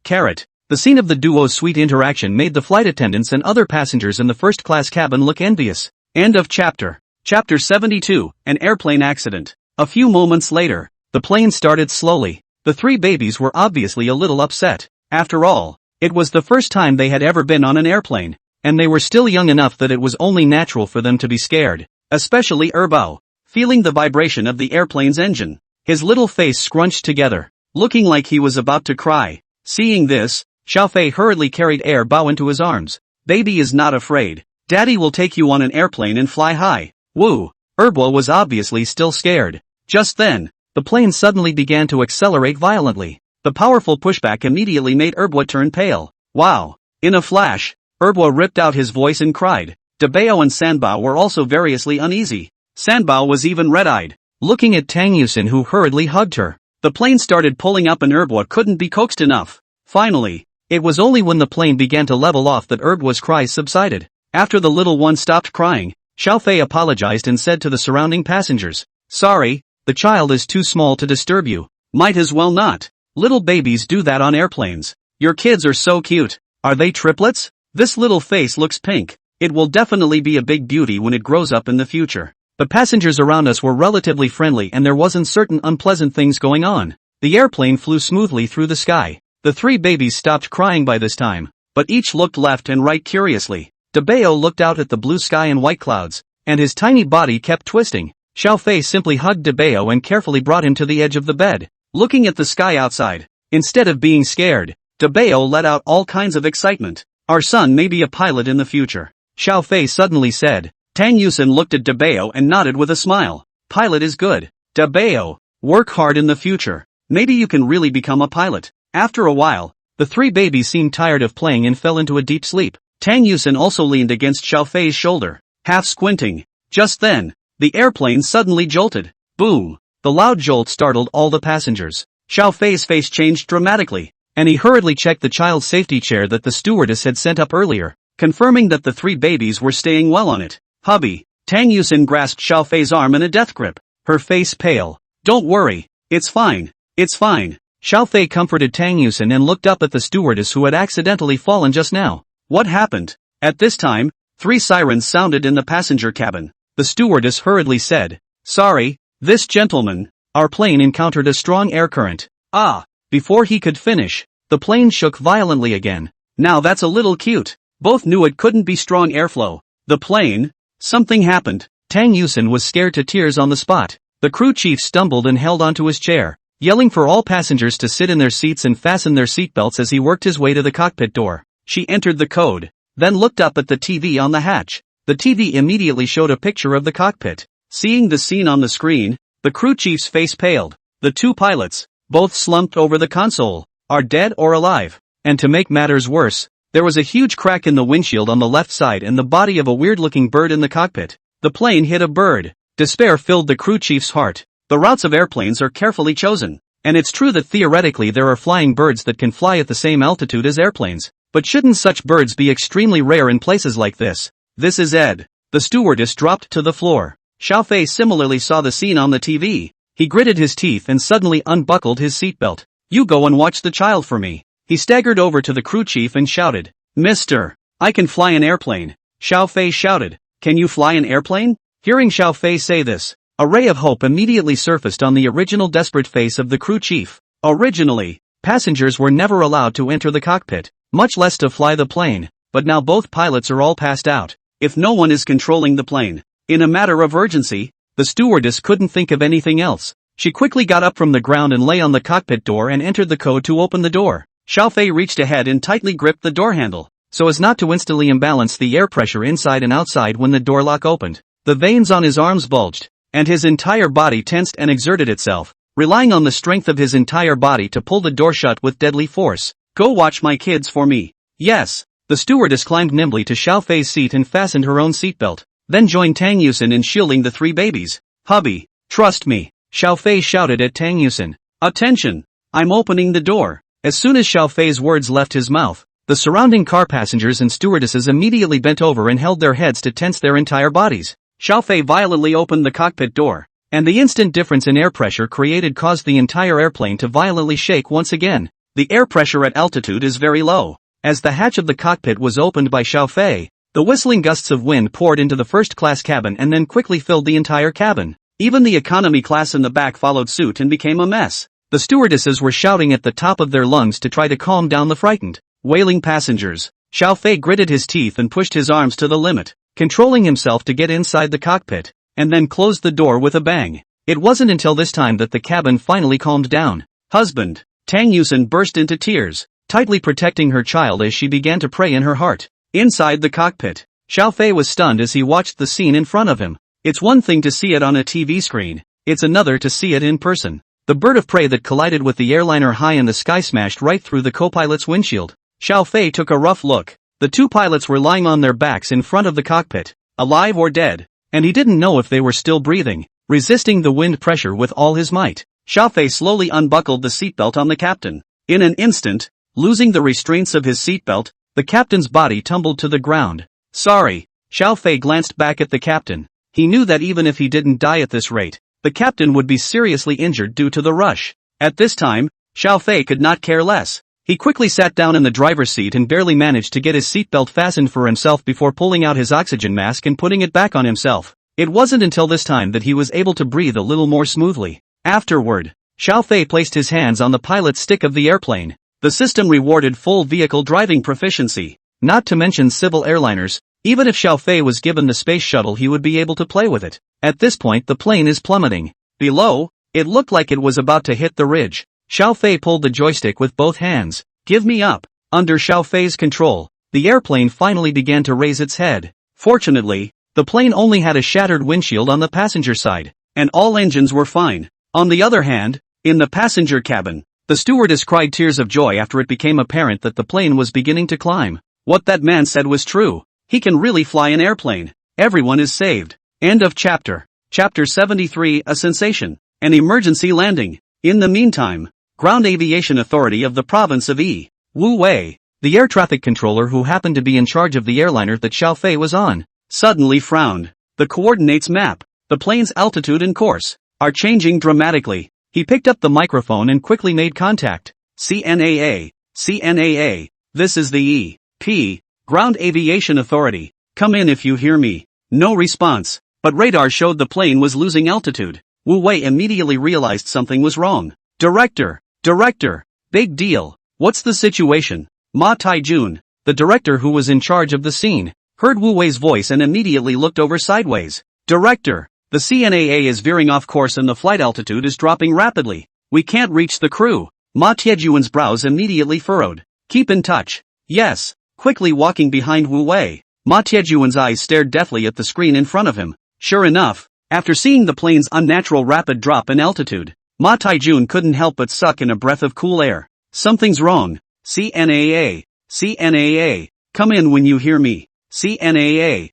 A: Carrot. The scene of the duo's sweet interaction made the flight attendants and other passengers in the first-class cabin look envious. End of chapter. Chapter 72, An Airplane Accident. A few moments later, the plane started slowly. The 3 babies were obviously a little upset. After all, it was the first time they had ever been on an airplane, and they were still young enough that it was only natural for them to be scared. Especially Erbao, feeling the vibration of the airplane's engine. His little face scrunched together, looking like he was about to cry. Seeing this, Xiao Fei hurriedly carried Erbao into his arms. Baby is not afraid. Daddy will take you on an airplane and fly high. Woo! Erbao was obviously still scared. Just then, the plane suddenly began to accelerate violently. The powerful pushback immediately made Erbao turn pale. Wow! In a flash, Erbao ripped out his voice and cried. Dabao and Sanbao were also variously uneasy. Sanbao was even red-eyed. looking at Tang Yusin, who hurriedly hugged her. The plane started pulling up and Erbwa couldn't be coaxed enough. Finally, it was only when the plane began to level off that Erbwa's cries subsided. After the little one stopped crying, Xiaofei apologized and said to the surrounding passengers, "Sorry, the child is too small to disturb you." "Might as well not. Little babies do that on airplanes. Your kids are so cute. Are they triplets? This little face looks pink. It will definitely be a big beauty when it grows up in the future." The passengers around us were relatively friendly and there wasn't certain unpleasant things going on. The airplane flew smoothly through the sky. The three babies stopped crying by this time, but each looked left and right curiously. Debeo looked out at the blue sky and white clouds, and his tiny body kept twisting. Xiaofei simply hugged Debeo and carefully brought him to the edge of the bed, looking at the sky outside. Instead of being scared, Debeo let out all kinds of excitement. "Our son may be a pilot in the future," Xiaofei suddenly said. Tang Yusin looked at Debeo and nodded with a smile. "Pilot is good. Debeo, work hard in the future. Maybe you can really become a pilot." After a while, the three babies seemed tired of playing and fell into a deep sleep. Tang Yusin also leaned against Xiaofei's shoulder, half squinting. Just then, the airplane suddenly jolted. Boom! The loud jolt startled all the passengers. Xiaofei's face changed dramatically, and he hurriedly checked the child's safety chair that the stewardess had sent up earlier, confirming that the three babies were staying well on it. "Hubby." Tang Yusin grasped Xiaofei's arm in a death grip, her face pale. "Don't worry. It's fine. It's fine." Xiaofei comforted Tang Yusin and looked up at the stewardess who had accidentally fallen just now. "What happened?" At this time, 3 sirens sounded in the passenger cabin. The stewardess hurriedly said, "Sorry, this gentleman, our plane encountered a strong air current." "Ah." Before he could finish, the plane shook violently again. "Now that's a little cute." Both knew it couldn't be strong airflow. The plane? Something happened. Tang Yusin was scared to tears on the spot. The crew chief stumbled and held onto his chair, yelling for all passengers to sit in their seats and fasten their seatbelts as he worked his way to the cockpit door. She entered the code, then looked up at the TV on the hatch. The TV immediately showed a picture of the cockpit. Seeing the scene on the screen, the crew chief's face paled. The 2 pilots, both slumped over the console, are dead or alive. And to make matters worse, there was a huge crack in the windshield on the left side and the body of a weird-looking bird in the cockpit. The plane hit a bird. Despair filled the crew chief's heart. The routes of airplanes are carefully chosen, and it's true that theoretically there are flying birds that can fly at the same altitude as airplanes. But shouldn't such birds be extremely rare in places like this? "This is Ed." The stewardess dropped to the floor. Xiaofei similarly saw the scene on the TV. He gritted his teeth and suddenly unbuckled his seatbelt. "You go and watch the child for me." He staggered over to the crew chief and shouted, "Mister, I can fly an airplane." Xiaofei shouted, "Can you fly an airplane?" Hearing Xiaofei say this, a ray of hope immediately surfaced on the original desperate face of the crew chief. Originally, passengers were never allowed to enter the cockpit, much less to fly the plane, but now both pilots are all passed out. If no one is controlling the plane, in a matter of urgency, the stewardess couldn't think of anything else. She quickly got up from the ground and lay on the cockpit door and entered the code to open the door. Xiaofei reached ahead and tightly gripped the door handle, so as not to instantly imbalance the air pressure inside and outside when the door lock opened. The veins on his arms bulged, and his entire body tensed and exerted itself, relying on the strength of his entire body to pull the door shut with deadly force. "Go watch my kids for me." "Yes." The stewardess climbed nimbly to Xiaofei's seat and fastened her own seatbelt, then joined Tang Yusin in shielding the 3 babies. "Hubby, trust me," Xiaofei shouted at Tang Yusin. "Attention! I'm opening the door." As soon as Xiaofei's words left his mouth, the surrounding car passengers and stewardesses immediately bent over and held their heads to tense their entire bodies. Xiaofei violently opened the cockpit door, and the instant difference in air pressure created caused the entire airplane to violently shake once again. The air pressure at altitude is very low. As the hatch of the cockpit was opened by Xiaofei, the whistling gusts of wind poured into the first-class cabin and then quickly filled the entire cabin. Even the economy class in the back followed suit and became a mess. The stewardesses were shouting at the top of their lungs to try to calm down the frightened, wailing passengers. Xiaofei gritted his teeth and pushed his arms to the limit, controlling himself to get inside the cockpit, and then closed the door with a bang. It wasn't until this time that the cabin finally calmed down. "Husband!" Tang Yusin burst into tears, tightly protecting her child as she began to pray in her heart. Inside the cockpit, Xiaofei was stunned as he watched the scene in front of him. It's one thing to see it on a TV screen, it's another to see it in person. The bird of prey that collided with the airliner high in the sky smashed right through the co-pilot's windshield. Xiaofei took a rough look. The 2 pilots were lying on their backs in front of the cockpit, alive or dead, and he didn't know if they were still breathing. resisting the wind pressure with all his might. Xiao Fei slowly unbuckled the seatbelt on the captain. In an instant, losing the restraints of his seatbelt, the captain's body tumbled to the ground. Sorry. Xiao Fei glanced back at the captain. He knew that even if he didn't die at this rate, the captain would be seriously injured due to the rush. At this time, Xiao Fei could not care less. He quickly sat down in the driver's seat and barely managed to get his seatbelt fastened for himself before pulling out his oxygen mask and putting it back on himself. It wasn't until this time that he was able to breathe a little more smoothly. Afterward, Xiao Fei placed his hands on the pilot's stick of the airplane. The system rewarded full vehicle driving proficiency. Not to mention civil airliners, even if Xiao Fei was given the space shuttle he would be able to play with it. At this point the plane is plummeting. Below, it looked like it was about to hit the ridge. Xiao Fei pulled the joystick with both hands. Give me up. Under Xiao Fei's control, the airplane finally began to raise its head. Fortunately, the plane only had a shattered windshield on the passenger side, and all engines were fine. On the other hand, in the passenger cabin, the stewardess cried tears of joy after it became apparent that the plane was beginning to climb. What that man said was true. He can really fly an airplane. Everyone is saved. End of chapter. Chapter 73, a sensation. An emergency landing. In the meantime, Ground Aviation Authority of the province of Wu Wei, the air traffic controller who happened to be in charge of the airliner that Xiao Fei was on, suddenly frowned. The coordinates map, the plane's altitude and course, are changing dramatically. He picked up the microphone and quickly made contact. CNAA, this is the E.P. Ground Aviation Authority. Come in if you hear me. No response, but radar showed the plane was losing altitude. Wu Wei immediately realized something was wrong. Director, big deal. What's the situation? Ma Taijun, the director who was in charge of the scene, heard Wu Wei's voice and immediately looked over sideways. Director, the CNAA is veering off course and the flight altitude is dropping rapidly. We can't reach the crew. Ma Tiejuan's brows immediately furrowed. Keep in touch. Yes. Quickly walking behind Wu Wei, Ma Tiejuan's eyes stared deathly at the screen in front of him. Sure enough, after seeing the plane's unnatural rapid drop in altitude, Ma Taijun couldn't help but suck in a breath of cool air. Something's wrong. CNAA, come in when you hear me. CNAA,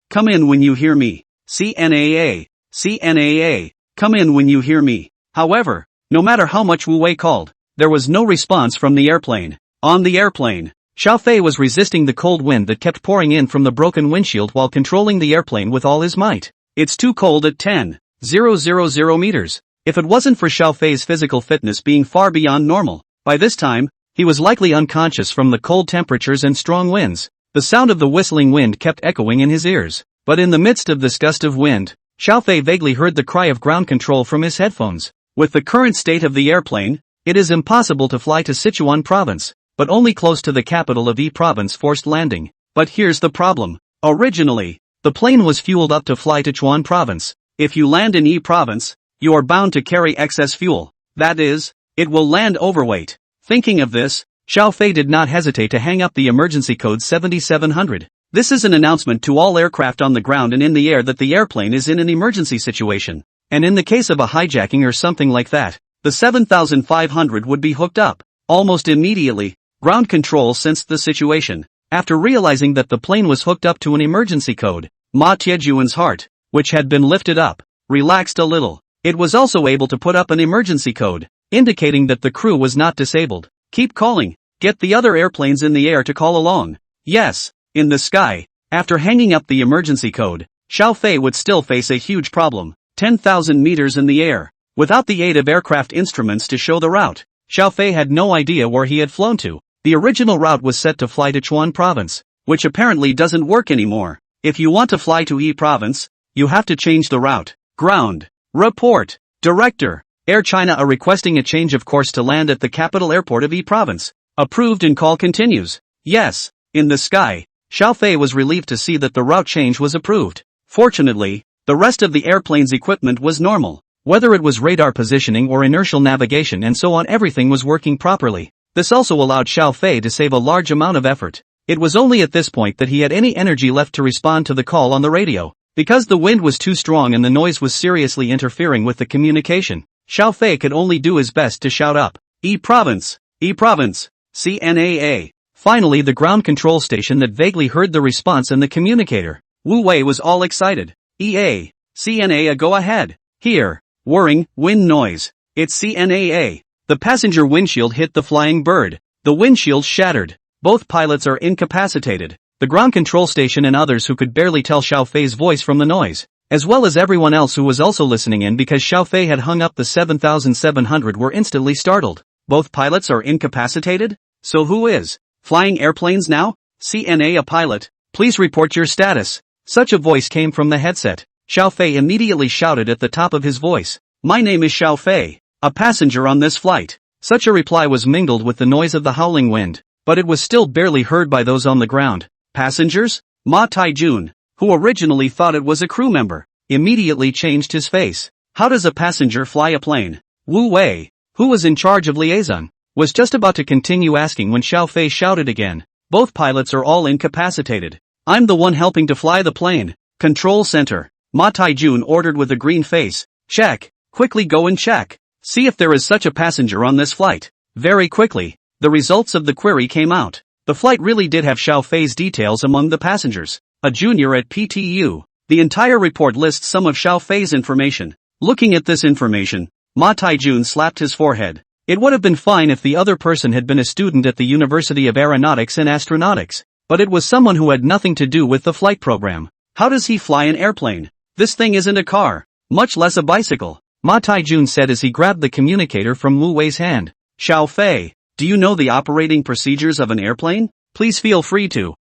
A: come in when you hear me. CNAA, come in when you hear me. However, no matter how much Wu Wei called, there was no response from the airplane. On the airplane, Xiao Fei was resisting the cold wind that kept pouring in from the broken windshield while controlling the airplane with all his might. It's too cold at 10,000 meters. If it wasn't for Xiao Fei's physical fitness being far beyond normal, by this time, he was likely unconscious from the cold temperatures and strong winds. The sound of the whistling wind kept echoing in his ears. But in the midst of this gust of wind, Xiao Fei vaguely heard the cry of ground control from his headphones. With the current state of the airplane, it is impossible to fly to Sichuan province, but only close to the capital of Yi province forced landing. But here's the problem. Originally, the plane was fueled up to fly to Chuan province. If you land in Yi province, you are bound to carry excess fuel. That is, it will land overweight. Thinking of this, Xiao Fei did not hesitate to hang up the emergency code 7700. This is an announcement to all aircraft on the ground and in the air that the airplane is in an emergency situation. And in the case of a hijacking or something like that, the 7500 would be hooked up. Almost immediately, ground control sensed the situation. After realizing that the plane was hooked up to an emergency code, Ma Tiejuan's heart, which had been lifted up, relaxed a little. It was also able to put up an emergency code, indicating that the crew was not disabled. Keep calling. Get the other airplanes in the air to call along. Yes, in the sky. After hanging up the emergency code, Xiao Fei would still face a huge problem. 10,000 meters in the air. Without the aid of aircraft instruments to show the route, Xiao Fei had no idea where he had flown to. The original route was set to fly to Chuan province, which apparently doesn't work anymore. If you want to fly to Yi province, you have to change the route. Ground. Report. Director. Air China are requesting a change of course to land at the capital airport of Yi province. Approved and call continues. Yes. In the sky, Xiao Fei was relieved to see that the route change was approved. Fortunately, the rest of the airplane's equipment was normal. Whether it was radar positioning or inertial navigation and so on, everything was working properly. This also allowed Xiao Fei to save a large amount of effort. It was only at this point that he had any energy left to respond to the call on the radio. Because the wind was too strong and the noise was seriously interfering with the communication, Xiao Fei could only do his best to shout up, Yi province, CNAA. Finally, the ground control station that vaguely heard the response and the communicator. Wu Wei was all excited. EA, CNA a go ahead. Here. Whirring, wind noise. It's CNAA. The passenger windshield hit the flying bird. The windshield shattered. Both pilots are incapacitated. The ground control station and others who could barely tell Xiao Fei's voice from the noise, as well as everyone else who was also listening in because Xiao Fei had hung up the 7700 were instantly startled. Both pilots are incapacitated? So who is flying airplanes now? CNA a pilot. Please report your status. Such a voice came from the headset. Xiao Fei immediately shouted at the top of his voice. My name is Xiao Fei, a passenger on this flight. Such a reply was mingled with the noise of the howling wind, but it was still barely heard by those on the ground. Passengers? Ma Taijun, who originally thought it was a crew member, immediately changed his face. How does a passenger fly a plane? Wu Wei, who was in charge of liaison, was just about to continue asking when Xiao Fei shouted again. Both pilots are all incapacitated. I'm the one helping to fly the plane. Control center. Ma Taijun ordered with a green face. Check. Quickly go and check. See if there is such a passenger on this flight. Very quickly, the results of the query came out. The flight really did have Xiao Fei's details among the passengers. A junior at PTU. The entire report lists some of Xiao Fei's information. Looking at this information, Ma Taijun slapped his forehead. It would have been fine if the other person had been a student at the University of Aeronautics and Astronautics, but it was someone who had nothing to do with the flight program. How does he fly an airplane? This thing isn't a car, much less a bicycle, Ma Taijun said as he grabbed the communicator from Wu Wei's hand. Xiao Fei, do you know the operating procedures of an airplane? Please feel free to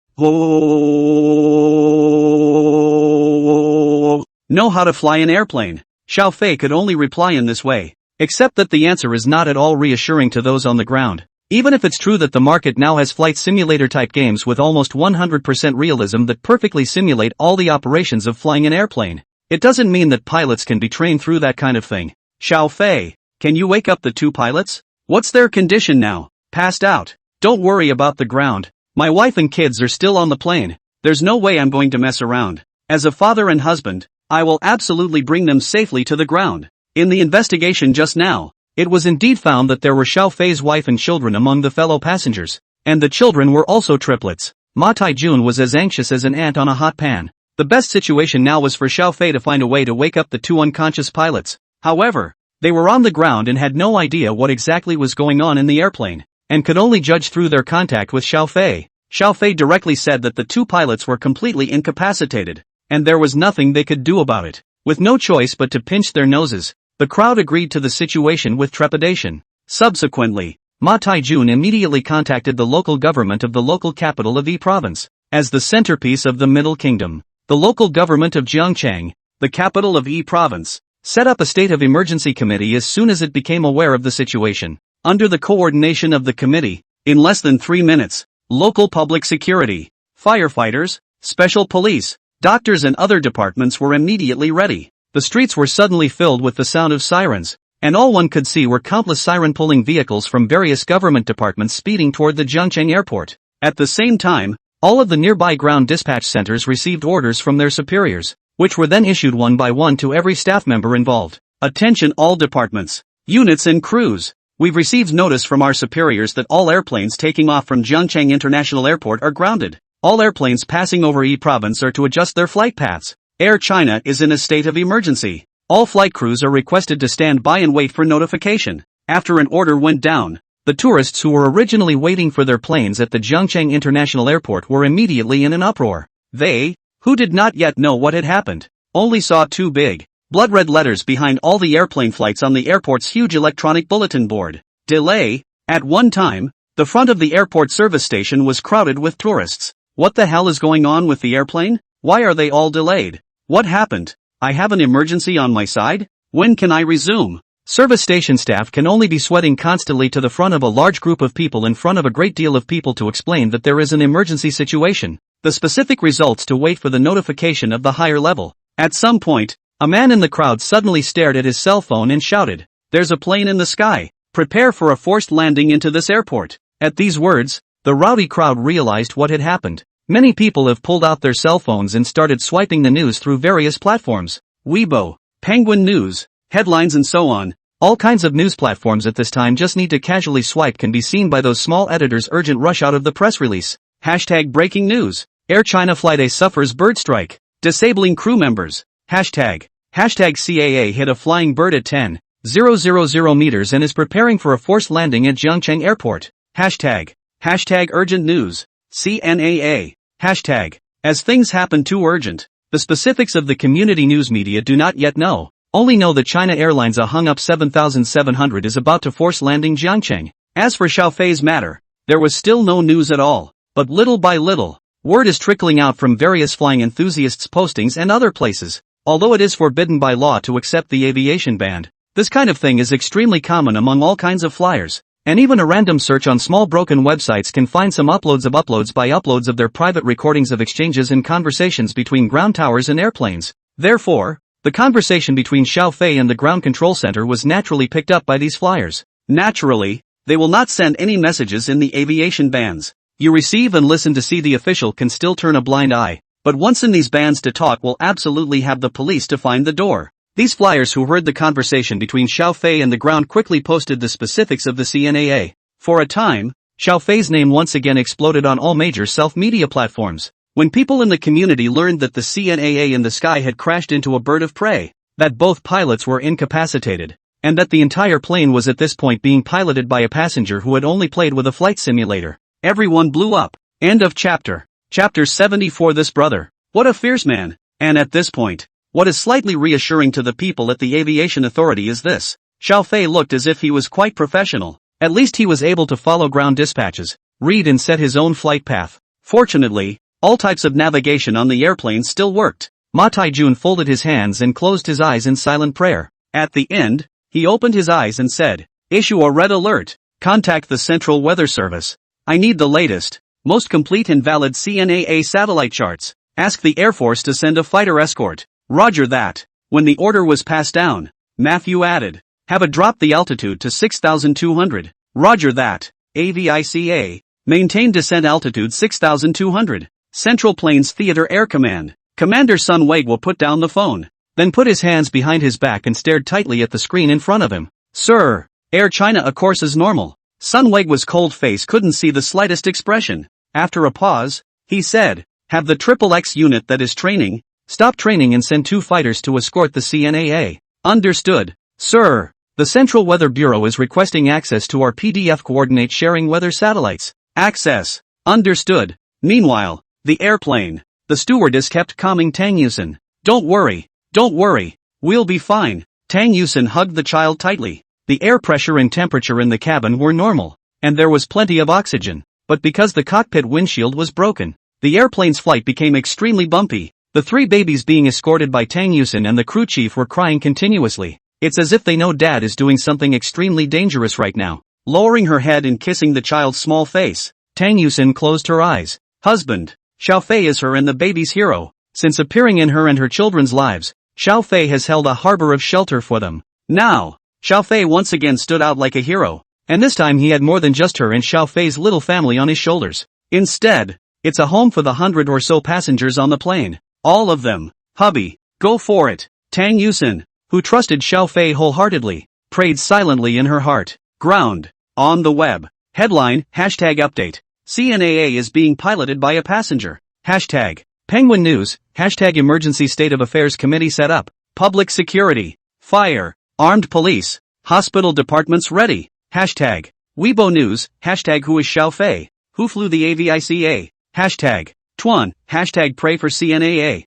A: know how to fly an airplane. Xiao Fei could only reply in this way, except that the answer is not at all reassuring to those on the ground. Even if it's true that the market now has flight simulator type games with almost 100% realism that perfectly simulate all the operations of flying an airplane, it doesn't mean that pilots can be trained through that kind of thing. Xiao Fei, can you wake up the two pilots? What's their condition now? Passed out. Don't worry about the ground. My wife and kids are still on the plane. There's no way I'm going to mess around. As a father and husband, I will absolutely bring them safely to the ground. In the investigation just now, it was indeed found that there were Xiao Fei's wife and children among the fellow passengers, and the children were also triplets. Ma Taijun was as anxious as an ant on a hot pan. The best situation now was for Xiao Fei to find a way to wake up the two unconscious pilots. However, they were on the ground and had no idea what exactly was going on in the airplane, and could only judge through their contact with Xiao Fei. Xiao Fei directly said that the two pilots were completely incapacitated, and there was nothing they could do about it. With no choice but to pinch their noses, the crowd agreed to the situation with trepidation. Subsequently, Ma Taijun immediately contacted the local government of the local capital of Yi Province. As the centerpiece of the Middle Kingdom, the local government of Jiangchang, the capital of Yi Province, set up a state of emergency committee as soon as it became aware of the situation. Under the coordination of the committee, in less than 3 minutes, local public security, firefighters, special police, doctors and other departments were immediately ready. The streets were suddenly filled with the sound of sirens, and all one could see were countless siren-pulling vehicles from various government departments speeding toward the Jiangcheng airport. At the same time, all of the nearby ground dispatch centers received orders from their superiors, which were then issued one by one to every staff member involved. Attention all departments, units and crews. We've received notice from our superiors that all airplanes taking off from Jiangcheng International Airport are grounded. All airplanes passing over Yi Province are to adjust their flight paths. Air China is in a state of emergency. All flight crews are requested to stand by and wait for notification. After an order went down, the tourists who were originally waiting for their planes at the Jiangcheng International Airport were immediately in an uproar. They, who did not yet know what had happened, only saw two big, blood-red letters behind all the airplane flights on the airport's huge electronic bulletin board. Delay. At one time, the front of the airport service station was crowded with tourists. What the hell is going on with the airplane? Why are they all delayed? What happened? I have an emergency on my side? When can I resume? Service station staff can only be sweating constantly to the front of a large group of people in front of a great deal of people to explain that there is an emergency situation. The specific results to wait for the notification of the higher level. At some point, a man in the crowd suddenly stared at his cell phone and shouted, "There's a plane in the sky. Prepare for a forced landing into this airport." At these words, the rowdy crowd realized what had happened. Many people have pulled out their cell phones and started swiping the news through various platforms. Weibo, Penguin News, headlines and so on. All kinds of news platforms at this time just need to casually swipe can be seen by those small editors' urgent rush out of the press release. Hashtag breaking news. Air China Flight A suffers bird strike, disabling crew members. Hashtag Hashtag CAA hit a flying bird at 10,000 meters and is preparing for a forced landing at Jiangcheng Airport. Hashtag urgent news. CNAA. Hashtag. As things happen too urgent. The specifics of the community news media do not yet know. Only know that China Airlines hung up 7,700 is about to force landing Jiangcheng. As for Xiaofei's matter, there was still no news at all. But little by little, word is trickling out from various flying enthusiasts' postings and other places. Although it is forbidden by law to accept the aviation ban, this kind of thing is extremely common among all kinds of flyers. And even a random search on small broken websites can find some uploads of their private recordings of exchanges and conversations between ground towers and airplanes. Therefore, the conversation between Xiaofei and the ground control center was naturally picked up by these flyers. Naturally, they will not send any messages in the aviation bans. You receive and listen to see the official can still turn a blind eye, but once in these bans to talk will absolutely have the police to find the door. These flyers who heard the conversation between Xiaofei and the ground quickly posted the specifics of the CNAA. For a time, Xiaofei's name once again exploded on all major self-media platforms. When people in the community learned that the CNAA in the sky had crashed into a bird of prey, that both pilots were incapacitated, and that the entire plane was at this point being piloted by a passenger who had only played with a flight simulator, everyone blew up. End of chapter. Chapter 74. This brother, what a fierce man. And at this point, what is slightly reassuring to the people at the aviation authority is this: Xiaofei looked as if he was quite professional. At least he was able to follow ground dispatches, read and set his own flight path. Fortunately, all types of navigation on the airplane still worked. Ma Taijun folded his hands and closed his eyes in silent prayer. At the end, he opened his eyes and said, "Issue a red alert. Contact the Central Weather Service. I need the latest, most complete and valid CNAA satellite charts. Ask the Air Force to send a fighter escort." Roger that. When the order was passed down, Matthew added, "Have a drop the altitude to 6,200. Roger that. AVICA. Maintain descent altitude 6,200. Central Plains Theater Air Command." Commander Sun Weiguo put down the phone, then put his hands behind his back and stared tightly at the screen in front of him. "Sir, Air China a course as normal." Sun Weiguo's cold face couldn't see the slightest expression. After a pause, he said, "Have the Triplets unit that is training, stop training and send 2 fighters to escort the CNAA." "Understood, sir." "The Central Weather Bureau is requesting access to our PDF coordinate sharing weather satellites." "Access. Understood." Meanwhile, the airplane. The stewardess kept calming Tang Yusin. Don't worry, we'll be fine." Tang Yusin hugged the child tightly. The air pressure and temperature in the cabin were normal, and there was plenty of oxygen. But because the cockpit windshield was broken, the airplane's flight became extremely bumpy. The 3 babies being escorted by Tang Yusin and the crew chief were crying continuously. It's as if they know dad is doing something extremely dangerous right now. Lowering her head and kissing the child's small face, Tang Yusin closed her eyes. "Husband, Xiaofei is her and the baby's hero. Since appearing in her and her children's lives, Xiaofei has held a harbor of shelter for them. Now, Xiaofei once again stood out like a hero, and this time he had more than just her and Xiaofei's little family on his shoulders. Instead, it's a home for the 100 or so passengers on the plane. All of them. Hubby, go for it." Tang Yusin, who trusted Xiaofei wholeheartedly, prayed silently in her heart. Ground. On the web. Headline, #update. CNAA is being piloted by a passenger. Penguin News, Emergency State of Affairs Committee set up. Public security. Fire. Armed police. Hospital departments ready. Weibo News, Who is Xiaofei? Who flew the AVICA? Tuan, Pray for CNAA.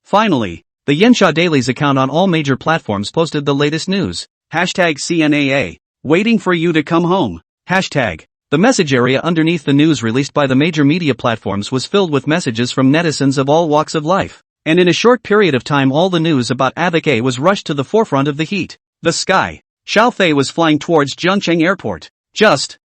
A: Finally, the Yensha Daily's account on all major platforms posted the latest news. CNAA. Waiting for you to come home. The message area underneath the news released by the major media platforms was filled with messages from netizens of all walks of life. And in a short period of time all the news about AVICA was rushed to the forefront of the heat. The sky. Xiaofei was flying towards Jiangcheng Airport.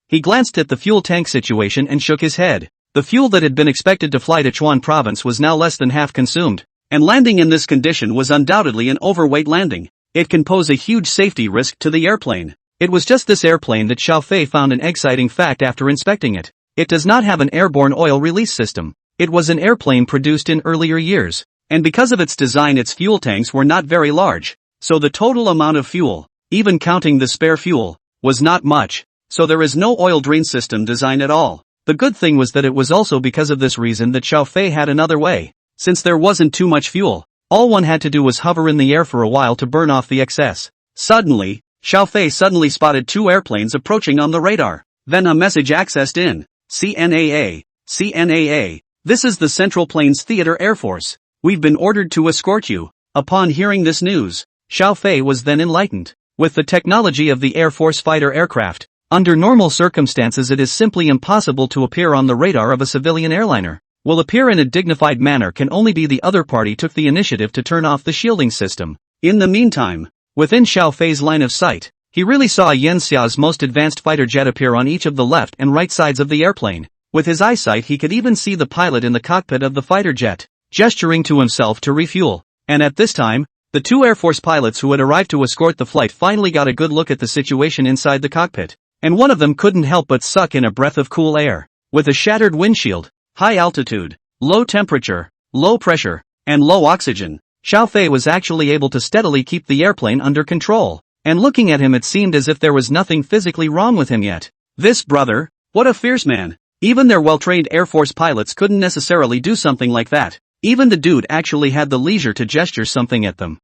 A: He glanced at the fuel tank situation and shook his head. The fuel that had been expected to fly to Chuan province was now less than half consumed, and landing in this condition was undoubtedly an overweight landing. It can pose a huge safety risk to the airplane. It was just this airplane that Xiaofei found an exciting fact after inspecting it. It does not have an airborne oil release system. It was an airplane produced in earlier years, and because of its design its fuel tanks were not very large, so the total amount of fuel, even counting the spare fuel, was not much, so there is no oil drain system design at all. The good thing was that it was also because of this reason that Xiaofei had another way. Since there wasn't too much fuel, All one had to do was hover in the air for a while to burn off the excess. Suddenly, Xiaofei suddenly spotted 2 airplanes approaching on the radar. Then a message accessed in. CNAA. CNAA. This is the Central Plains Theater Air Force. We've been ordered to escort you. Upon hearing this news, Xiaofei was then enlightened. With the technology of the Air Force fighter aircraft, under normal circumstances it is simply impossible to appear on the radar of a civilian airliner. Will appear in a dignified manner can only be the other party took the initiative to turn off the shielding system. In the meantime, within Xiaofei's line of sight, he really saw Yanxia's most advanced fighter jet appear on each of the left and right sides of the airplane. With his eyesight he could even see the pilot in the cockpit of the fighter jet, gesturing to himself to refuel. And at this time, the 2 Air Force pilots who had arrived to escort the flight finally got a good look at the situation inside the cockpit. And one of them couldn't help but suck in a breath of cool air. With a shattered windshield, high altitude, low temperature, low pressure, and low oxygen, Xiaofei was actually able to steadily keep the airplane under control. And looking at him it seemed as if there was nothing physically wrong with him yet. This brother, what a fierce man. Even their well-trained Air Force pilots couldn't necessarily do something like that. Even the dude actually had the leisure to gesture something at them.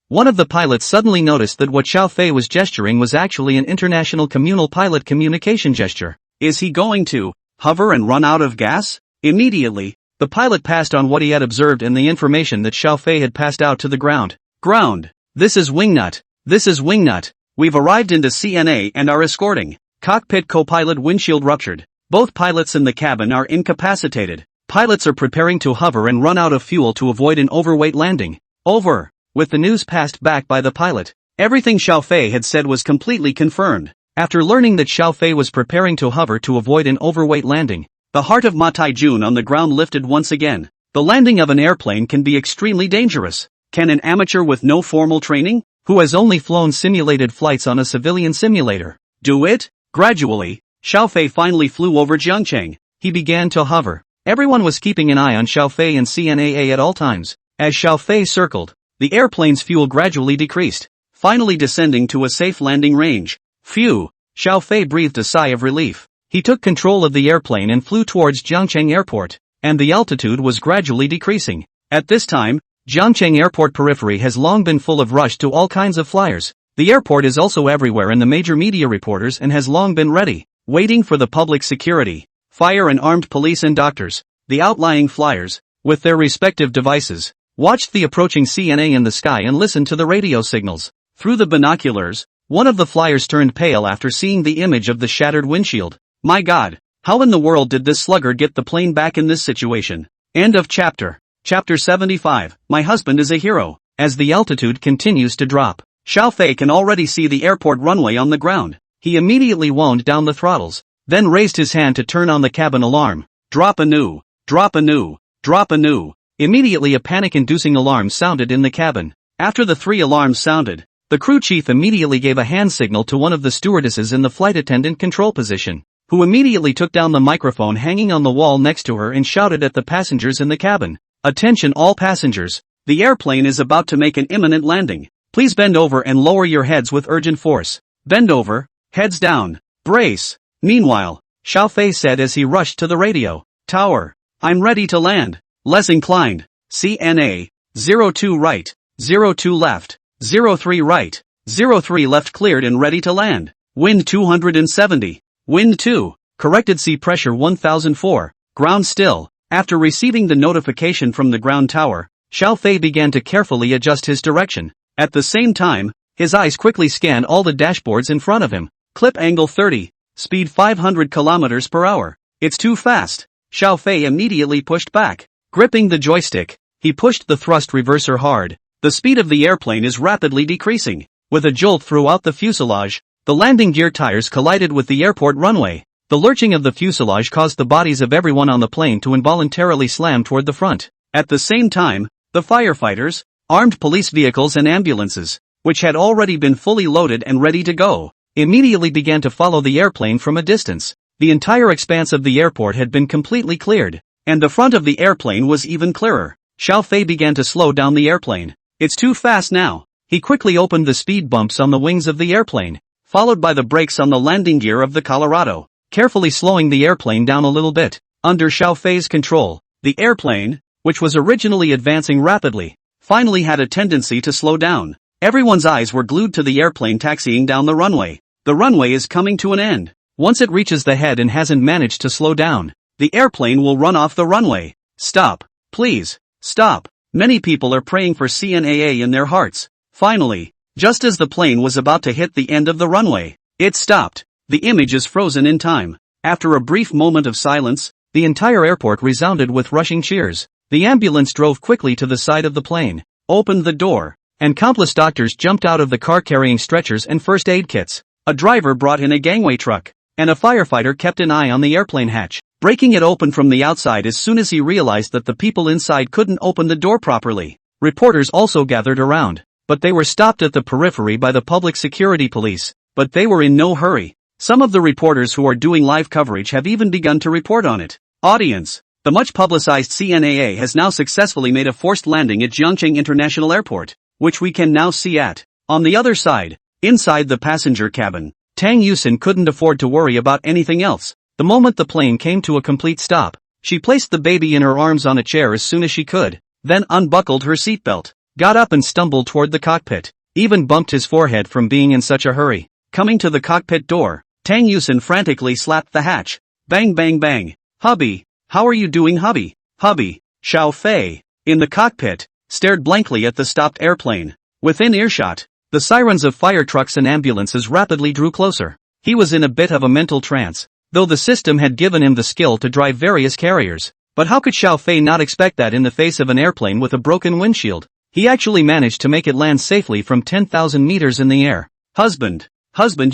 A: One of the pilots suddenly noticed that what Xiaofei was gesturing was actually an international communal pilot communication gesture. Is he going to hover and run out of gas? Immediately, the pilot passed on what he had observed and the information that Xiaofei had passed out to the ground. Ground. This is Wingnut. This is Wingnut. We've arrived into CNA and are escorting. Cockpit co-pilot windshield ruptured. Both pilots in the cabin are incapacitated. Pilots are preparing to hover and run out of fuel to avoid an overweight landing. Over. With the news passed back by the pilot, everything Xiaofei had said was completely confirmed. After learning that Xiaofei was preparing to hover to avoid an overweight landing, the heart of Ma Taijun on the ground lifted once again. The landing of an airplane can be extremely dangerous. Can an amateur with no formal training, who has only flown simulated flights on a civilian simulator, do it? Gradually, Xiaofei finally flew over Jiangcheng. He began to hover. Everyone was keeping an eye on Xiaofei and CNAA at all times. As Xiaofei circled, the airplane's fuel gradually decreased, finally descending to a safe landing range. Phew! Xiaofei breathed a sigh of relief. He took control of the airplane and flew towards Jiangcheng Airport, and the altitude was gradually decreasing. At this time, Jiangcheng Airport periphery has long been full of rush to all kinds of flyers. The airport is also everywhere in the major media reporters and has long been ready, waiting for the public security, fire and armed police and doctors. The outlying flyers, with their respective devices, watched the approaching CNA in the sky and listened to the radio signals. Through the binoculars, one of the flyers turned pale after seeing the image of the shattered windshield. My God, how in the world did this sluggard get the plane back in this situation? End of chapter. Chapter 75. My husband is a hero. As the altitude continues to drop, Xiaofei can already see the airport runway on the ground. He immediately wound down the throttles, then raised his hand to turn on the cabin alarm. Drop anew. Drop anew. Drop anew. Immediately a panic-inducing alarm sounded in the cabin. After the 3 alarms sounded, the crew chief immediately gave a hand signal to one of the stewardesses in the flight attendant control position, who immediately took down the microphone hanging on the wall next to her and shouted at the passengers in the cabin. Attention all passengers, the airplane is about to make an imminent landing. Please bend over and lower your heads with urgent force. Bend over, heads down, brace. Meanwhile, Xiaofei said as he rushed to the radio tower, I'm ready to land. Less inclined. CNA. 02 right. 02 left. 03 right. 03 left cleared and ready to land. Wind 270. Wind 2. Corrected sea pressure 1004. Ground still. After receiving the notification from the ground tower, Xiaofei began to carefully adjust his direction. At the same time, his eyes quickly scanned all the dashboards in front of him. Clip angle 30. Speed 500 kilometers per hour. It's too fast. Xiaofei immediately pushed back. Gripping the joystick, he pushed the thrust reverser hard. The speed of the airplane is rapidly decreasing. With a jolt throughout the fuselage, the landing gear tires collided with the airport runway. The lurching of the fuselage caused the bodies of everyone on the plane to involuntarily slam toward the front. At the same time, the firefighters, armed police vehicles and ambulances, which had already been fully loaded and ready to go, immediately began to follow the airplane from a distance. The entire expanse of the airport had been completely cleared, and the front of the airplane was even clearer. Xiaofei began to slow down the airplane. It's too fast now. He quickly opened the speed bumps on the wings of the airplane, followed by the brakes on the landing gear of the Colorado, carefully slowing the airplane down a little bit. Under Xiaofei's control, the airplane, which was originally advancing rapidly, finally had a tendency to slow down. Everyone's eyes were glued to the airplane taxiing down the runway. The runway is coming to an end. Once it reaches the head and hasn't managed to slow down, the airplane will run off the runway. Stop. Please. Stop. Many people are praying for CNAA in their hearts. Finally, just as the plane was about to hit the end of the runway, it stopped. The image is frozen in time. After a brief moment of silence, the entire airport resounded with rushing cheers. The ambulance drove quickly to the side of the plane, opened the door, and countless doctors jumped out of the car carrying stretchers and first aid kits. A driver brought in a gangway truck, and a firefighter kept an eye on the airplane hatch, breaking it open from the outside as soon as he realized that the people inside couldn't open the door properly. Reporters also gathered around, but they were stopped at the periphery by the public security police. But they were in no hurry. Some of the reporters who are doing live coverage have even begun to report on it. Audience. The much publicized CNAA has now successfully made a forced landing at Jiangcheng International Airport, which we can now see at. On the other side, inside the passenger cabin, Tang Yusin couldn't afford to worry about anything else. The moment the plane came to a complete stop, she placed the baby in her arms on a chair as soon as she could, then unbuckled her seatbelt, got up and stumbled toward the cockpit, even bumped his forehead from being in such a hurry. Coming to the cockpit door, Tang Yusin frantically slapped the hatch. Bang bang bang. Hubby, how are you doing hubby? Hubby. Xiao Fei, in the cockpit, stared blankly at the stopped airplane. Within earshot, the sirens of fire trucks and ambulances rapidly drew closer. He was in a bit of a mental trance, though the system had given him the skill to drive various carriers. But how could Xiao Fei not expect that in the face of an airplane with a broken windshield? He actually managed to make it land safely from 10,000 meters in the air. Husband,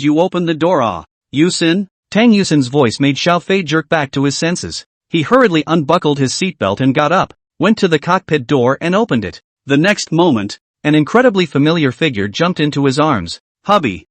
A: you opened the door Yusin? Tang Yusin's voice made Xiao Fei jerk back to his senses. He hurriedly unbuckled his seatbelt and got up, went to the cockpit door and opened it. The next moment, an incredibly familiar figure jumped into his arms. Hubby,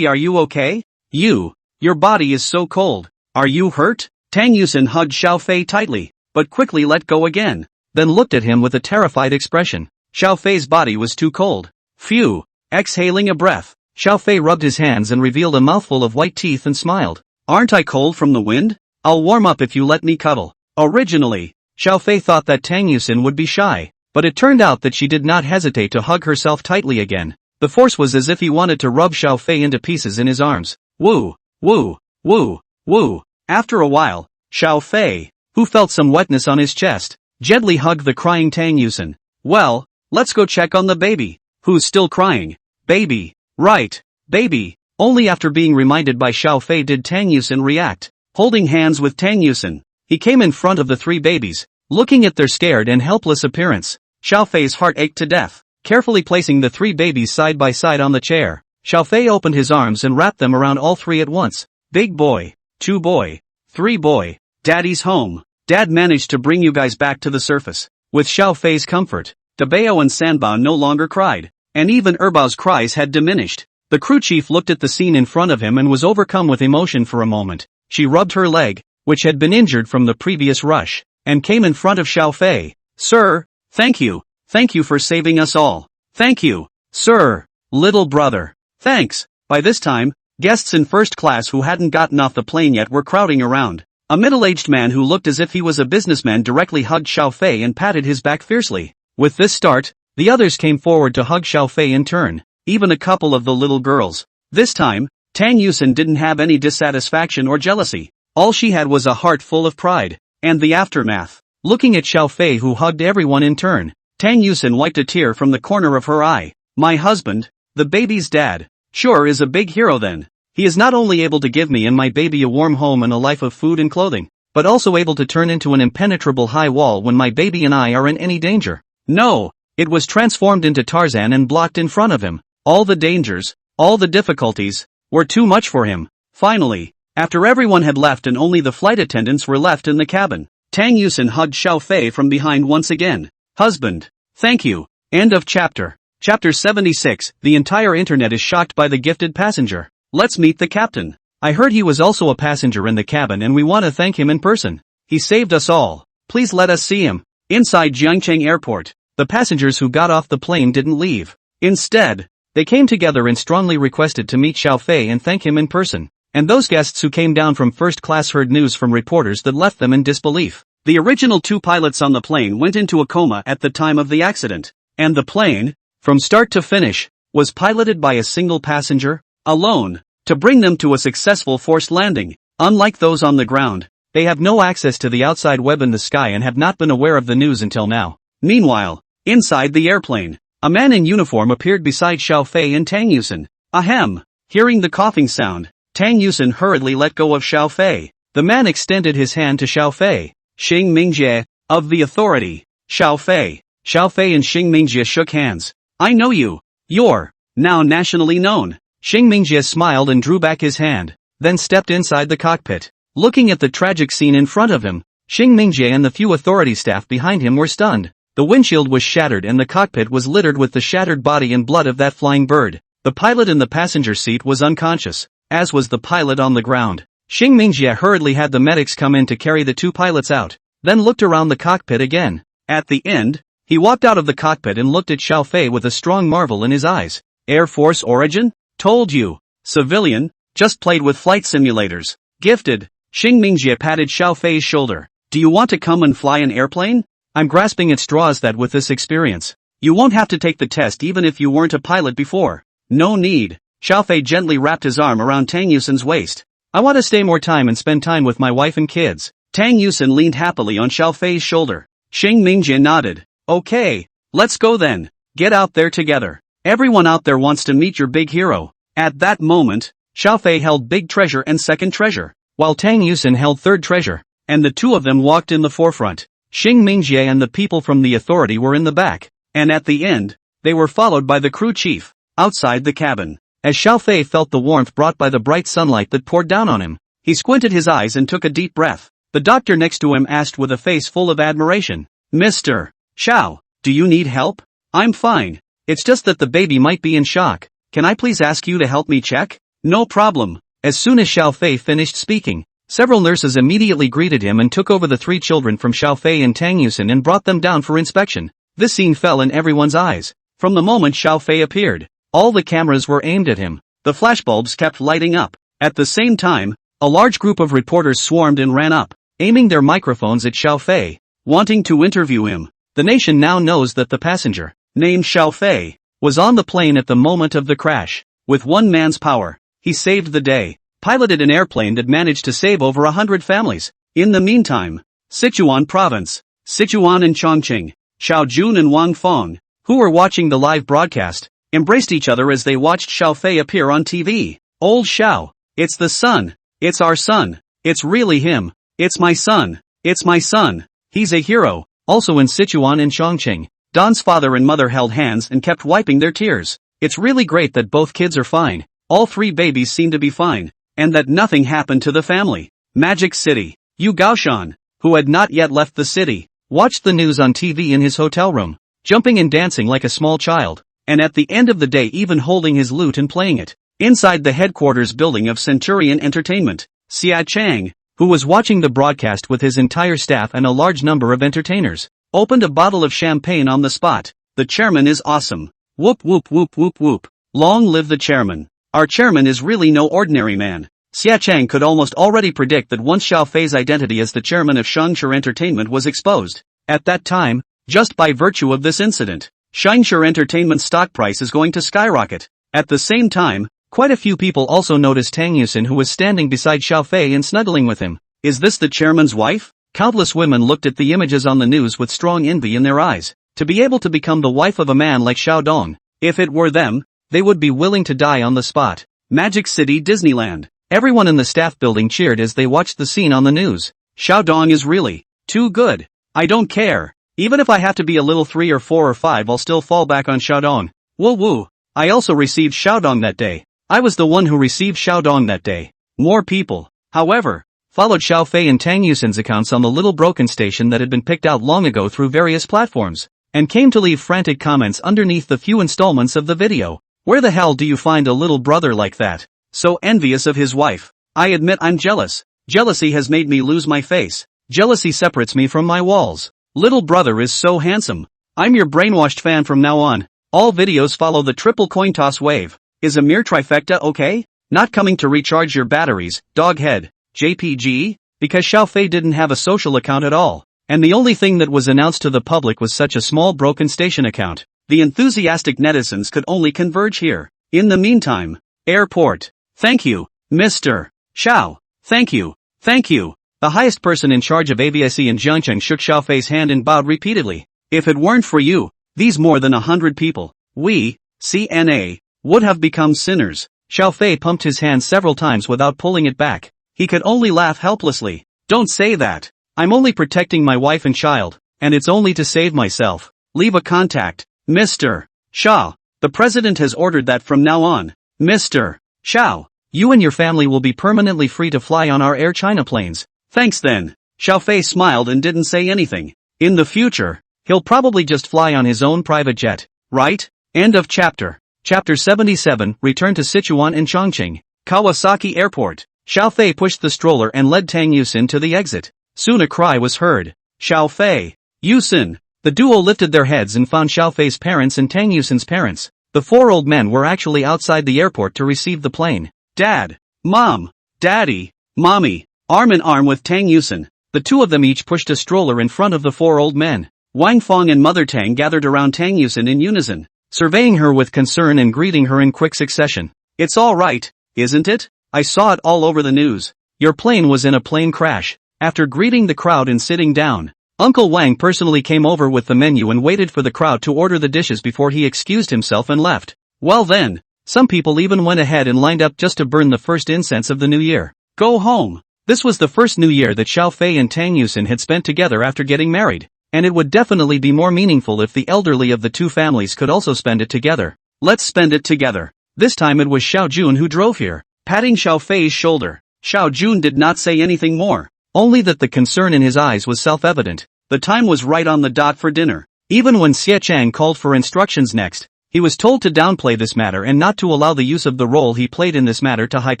A: are you okay? Your body is so cold. Are you hurt? Tang Yusin hugged Xiao Fei tightly, but quickly let go again, then looked at him with a terrified expression. Xiao Fei's body was too cold. Phew. Exhaling a breath, Xiao Fei rubbed his hands and revealed a mouthful of white teeth and smiled. Aren't I cold from the wind? I'll warm up if you let me cuddle. Originally, Xiao Fei thought that Tang Yusin would be shy, but it turned out that she did not hesitate to hug herself tightly again. The force was as if he wanted to rub Xiao Fei into pieces in his arms. Woo, woo, woo, woo. After a while, Xiao Fei, who felt some wetness on his chest, gently hugged the crying Tang Yusin. Well, let's go check on the baby. Who's still crying? Baby. Right, baby. Only after being reminded by Xiao Fei did Tang Yusin react. Holding hands with Tang Yusin, he came in front of the three babies, looking at their scared and helpless appearance. Xiao Fei's heart ached to death. Carefully placing the three babies side by side on the chair, Xiao Fei opened his arms and wrapped them around all three at once. Big boy, 2 boy, 3 boy, daddy's home. Dad managed to bring you guys back to the surface. With Xiao Fei's comfort, Dabao and Sanbao no longer cried, and even Erbao's cries had diminished. The crew chief looked at the scene in front of him and was overcome with emotion for a moment. She rubbed her leg, which had been injured from the previous rush, and came in front of Xiao Fei. Sir, thank you. Thank you for saving us all. Thank you, sir. Little brother. Thanks. By this time, guests in first class who hadn't gotten off the plane yet were crowding around. A middle-aged man who looked as if he was a businessman directly hugged Xiao Fei and patted his back fiercely. With this start, the others came forward to hug Xiao Fei in turn, even a couple of the little girls. This time, Tang Yusin didn't have any dissatisfaction or jealousy. All she had was a heart full of pride. And the aftermath. Looking at Xiao Fei who hugged everyone in turn, Tang Yusin wiped a tear from the corner of her eye. My husband, the baby's dad, sure is a big hero then. He is not only able to give me and my baby a warm home and a life of food and clothing, but also able to turn into an impenetrable high wall when my baby and I are in any danger. No, it was transformed into Tarzan and blocked in front of him. All the dangers, all the difficulties, were too much for him. Finally, after everyone had left and only the flight attendants were left in the cabin, Tang Yusin hugged Xiao Fei from behind once again. Husband, thank you. End of chapter. Chapter 76. The entire internet is shocked by the gifted passenger. Let's meet the captain. I heard he was also a passenger in the cabin and we want to thank him in person. He saved us all. Please let us see him. Inside Jiangcheng Airport, the passengers who got off the plane didn't leave. Instead, they came together and strongly requested to meet Xiao Fei and thank him in person. And those guests who came down from first class heard news from reporters that left them in disbelief. The original 2 pilots on the plane went into a coma at the time of the accident. And the plane, from start to finish, was piloted by a single passenger, alone, to bring them to a successful forced landing. Unlike those on the ground, they have no access to the outside web in the sky and have not been aware of the news until now. Meanwhile, inside the airplane, a man in uniform appeared beside Xiao Fei and Tang Yusen. Ahem! Hearing the coughing sound, Tang Yusen hurriedly let go of Xiao Fei. The man extended his hand to Xiao Fei. Xing Mingjie, of the authority. Xiao Fei. Xiao Fei and Xing Mingjie shook hands. I know you. You're now nationally known. Xing Mingjie smiled and drew back his hand, then stepped inside the cockpit. Looking at the tragic scene in front of him, Xing Mingjie and the few authority staff behind him were stunned. The windshield was shattered and the cockpit was littered with the shattered body and blood of that flying bird. The pilot in the passenger seat was unconscious, as was the pilot on the ground. Xing Mingjie hurriedly had the medics come in to carry the two pilots out, then looked around the cockpit again. At the end, he walked out of the cockpit and looked at Xiao Fei with a strong marvel in his eyes. Air Force origin? Told you. Civilian, just played with flight simulators. Gifted. Xing Mingjie patted Xiao Fei's shoulder. Do you want to come and fly an airplane? I'm grasping at straws that with this experience, you won't have to take the test even if you weren't a pilot before. No need. Xiao Fei gently wrapped his arm around Tang Yusen's waist. I want to stay more time and spend time with my wife and kids. Tang Yusen leaned happily on Xiao Fei's shoulder. Xing Mingjie nodded. Okay, let's go then. Get out there together. Everyone out there wants to meet your big hero. At that moment, Xiao Fei held big treasure and second treasure, while Tang Yusen held third treasure, and the two of them walked in the forefront. Xing Mingjie and the people from the authority were in the back, and at the end, they were followed by the crew chief, outside the cabin. As Xiao Fei felt the warmth brought by the bright sunlight that poured down on him, he squinted his eyes and took a deep breath. The doctor next to him asked with a face full of admiration, Mr. Xiao, do you need help? I'm fine. It's just that the baby might be in shock. Can I please ask you to help me check? No problem. As soon as Xiao Fei finished speaking, several nurses immediately greeted him and took over the three children from Xiao Fei and Tang Yusen and brought them down for inspection. This scene fell in everyone's eyes. From the moment Xiao Fei appeared, all the cameras were aimed at him. The flashbulbs kept lighting up. At the same time, a large group of reporters swarmed and ran up, aiming their microphones at Xiao Fei, wanting to interview him. The nation now knows that the passenger, named Xiao Fei, was on the plane at the moment of the crash. With one man's power, he saved the day, piloted an airplane that managed to save over 100 families. In the meantime, Sichuan province, Sichuan and Chongqing, Xiaojun and Wang Feng, who were watching the live broadcast, embraced each other as they watched Xiao Fei appear on TV. Old Xiao, it's the son, it's our son, it's really him, it's my son, it's my son, he's a hero. Also in Sichuan and Chongqing, Don's father and mother held hands and kept wiping their tears. It's really great that both kids are fine, all three babies seem to be fine, and that nothing happened to the family. Magic City, Yu Gaoshan, who had not yet left the city, watched the news on TV in his hotel room, jumping and dancing like a small child, and at the end of the day even holding his lute and playing it. Inside the headquarters building of Centurion Entertainment, Xia Chang, who was watching the broadcast with his entire staff and a large number of entertainers, opened a bottle of champagne on the spot. The chairman is awesome. Whoop whoop whoop whoop whoop. Long live the chairman. Our chairman is really no ordinary man. Xia Chang could almost already predict that once Xiao Fei's identity as the chairman of Shangshur Entertainment was exposed, at that time, just by virtue of this incident, Shangshur Entertainment's stock price is going to skyrocket. At the same time, quite a few people also noticed Tang Yusen, who was standing beside Xiao Fei and snuggling with him. Is this the chairman's wife? Countless women looked at the images on the news with strong envy in their eyes. To be able to become the wife of a man like Xiao Dong, if it were them, they would be willing to die on the spot. Magic City Disneyland. Everyone in the staff building cheered as they watched the scene on the news. Xiao Dong is really too good. I don't care. Even if I have to be a little 3 or 4 or 5, I'll still fall back on Xiao Dong. Woo woo. I also received Xiao Dong that day. I was the one who received Xiao Dong that day. More people, however, followed Xiao Fei and Tang Yusen's accounts on the little broken station that had been picked out long ago through various platforms, and came to leave frantic comments underneath the few installments of the video. Where the hell do you find a little brother like that? So envious of his wife. I admit I'm jealous. Jealousy has made me lose my face. Jealousy separates me from my walls. Little brother is so handsome. I'm your brainwashed fan from now on. All videos follow the triple coin toss wave. Is a mere trifecta okay? Not coming to recharge your batteries, doghead. JPG? Because Xiao Fei didn't have a social account at all, and the only thing that was announced to the public was such a small broken station account. The enthusiastic netizens could only converge here. In the meantime, airport. Thank you, Mr. Xiao. Thank you. Thank you. The highest person in charge of aviacy in Jiangcheng shook Xiaofei's hand and bowed repeatedly. If it weren't for you, these more than 100 people, we, CNA, would have become sinners. Xiaofei pumped his hand several times without pulling it back. He could only laugh helplessly. Don't say that. I'm only protecting my wife and child, and it's only to save myself. Leave a contact, Mr. Xiao. The president has ordered that from now on, Mr. Xiao, you and your family will be permanently free to fly on our Air China planes. Thanks then. Xiaofei smiled and didn't say anything. In the future, he'll probably just fly on his own private jet, right? End of chapter. Chapter 77, Return to Sichuan and Chongqing. Kawasaki Airport. Xiaofei pushed the stroller and led Tang Yusin to the exit. Soon a cry was heard. Xiaofei. Yusin. The duo lifted their heads and found Xiaofei's parents and Tang Yusin's parents. The four old men were actually outside the airport to receive the plane. Dad. Mom. Daddy. Mommy. Arm in arm with Tang Yusin, the two of them each pushed a stroller in front of the four old men. Wang Fong and Mother Tang gathered around Tang Yusin in unison, surveying her with concern and greeting her in quick succession. It's all right, isn't it? I saw it all over the news. Your plane was in a plane crash. After greeting the crowd and sitting down, Uncle Wang personally came over with the menu and waited for the crowd to order the dishes before he excused himself and left. Well then, some people even went ahead and lined up just to burn the first incense of the new year. Go home. This was the first new year that Xiaofei and Tang Yusin had spent together after getting married, and it would definitely be more meaningful if the elderly of the two families could also spend it together. Let's spend it together. This time it was Xiao Jun who drove here, patting Xiaofei's shoulder. Xiao Jun did not say anything more, only that the concern in his eyes was self-evident. The time was right on the dot for dinner. Even when Xie Chang called for instructions next, he was told to downplay this matter and not to allow the use of the role he played in this matter to hype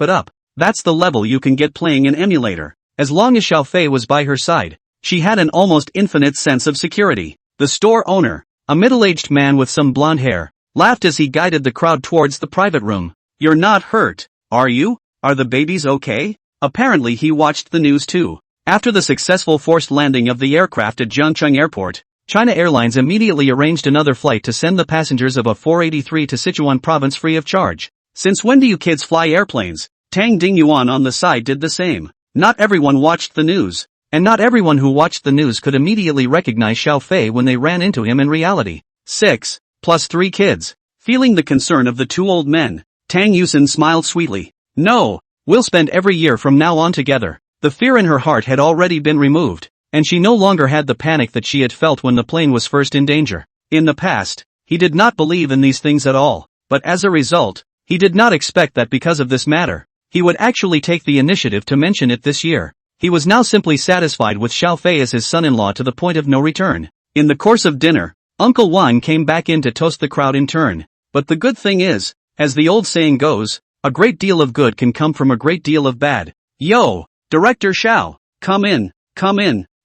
A: it up. That's the level you can get playing an emulator. As long as Xiaofei was by her side, she had an almost infinite sense of security. The store owner, a middle-aged man with some blonde hair, laughed as he guided the crowd towards the private room. You're not hurt, are you? Are the babies okay? Apparently he watched the news too. After the successful forced landing of the aircraft at Jiangcheng Airport, China Airlines immediately arranged another flight to send the passengers of a 483 to Sichuan province free of charge. Since when do you kids fly airplanes? Tang Dingyuan on the side did the same. Not everyone watched the news, and not everyone who watched the news could immediately recognize Xiaofei when they ran into him in reality. 6, plus 3 kids. Feeling the concern of the two old men, Tang Yusin smiled sweetly. No, we'll spend every year from now on together. The fear in her heart had already been removed, and she no longer had the panic that she had felt when the plane was first in danger. In the past, he did not believe in these things at all, but as a result, he did not expect that because of this matter, he would actually take the initiative to mention it this year. He was now simply satisfied with Xiaofei as his son-in-law to the point of no return. In the course of dinner, Uncle Wang came back in to toast the crowd in turn. But the good thing is, as the old saying goes, a great deal of good can come from a great deal of bad. Yo, Director Xiao, come in,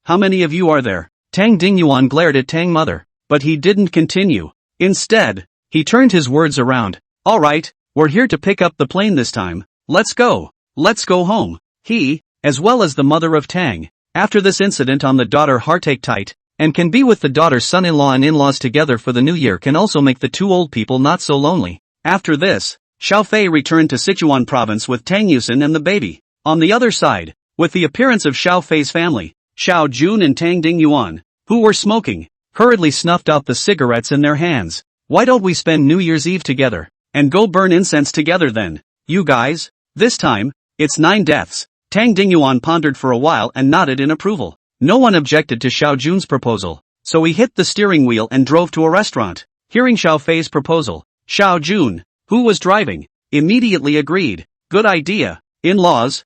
A: how many of you are there? Tang Dingyuan glared at Tang Mother, but he didn't continue. Instead, he turned his words around. Alright, we're here to pick up the plane this time. Let's go home. He, as well as the mother of Tang, after this incident on the daughter heartache tight, and can be with the daughter's son-in-law and in-laws together for the new year can also make the two old people not so lonely. After this, Xiaofei returned to Sichuan province with Tang Yusin and the baby. On the other side, with the appearance of Xiaofei's family, Xiao Jun and Tang Dingyuan, who were smoking, hurriedly snuffed out the cigarettes in their hands. Why don't we spend New Year's Eve together, and go burn incense together then? You guys? This time, it's 9 deaths. Tang Dingyuan pondered for a while and nodded in approval. No one objected to Xiao Jun's proposal, so he hit the steering wheel and drove to a restaurant. Hearing Xiaofei's proposal, Xiao Jun, who was driving, immediately agreed. Good idea. In-laws,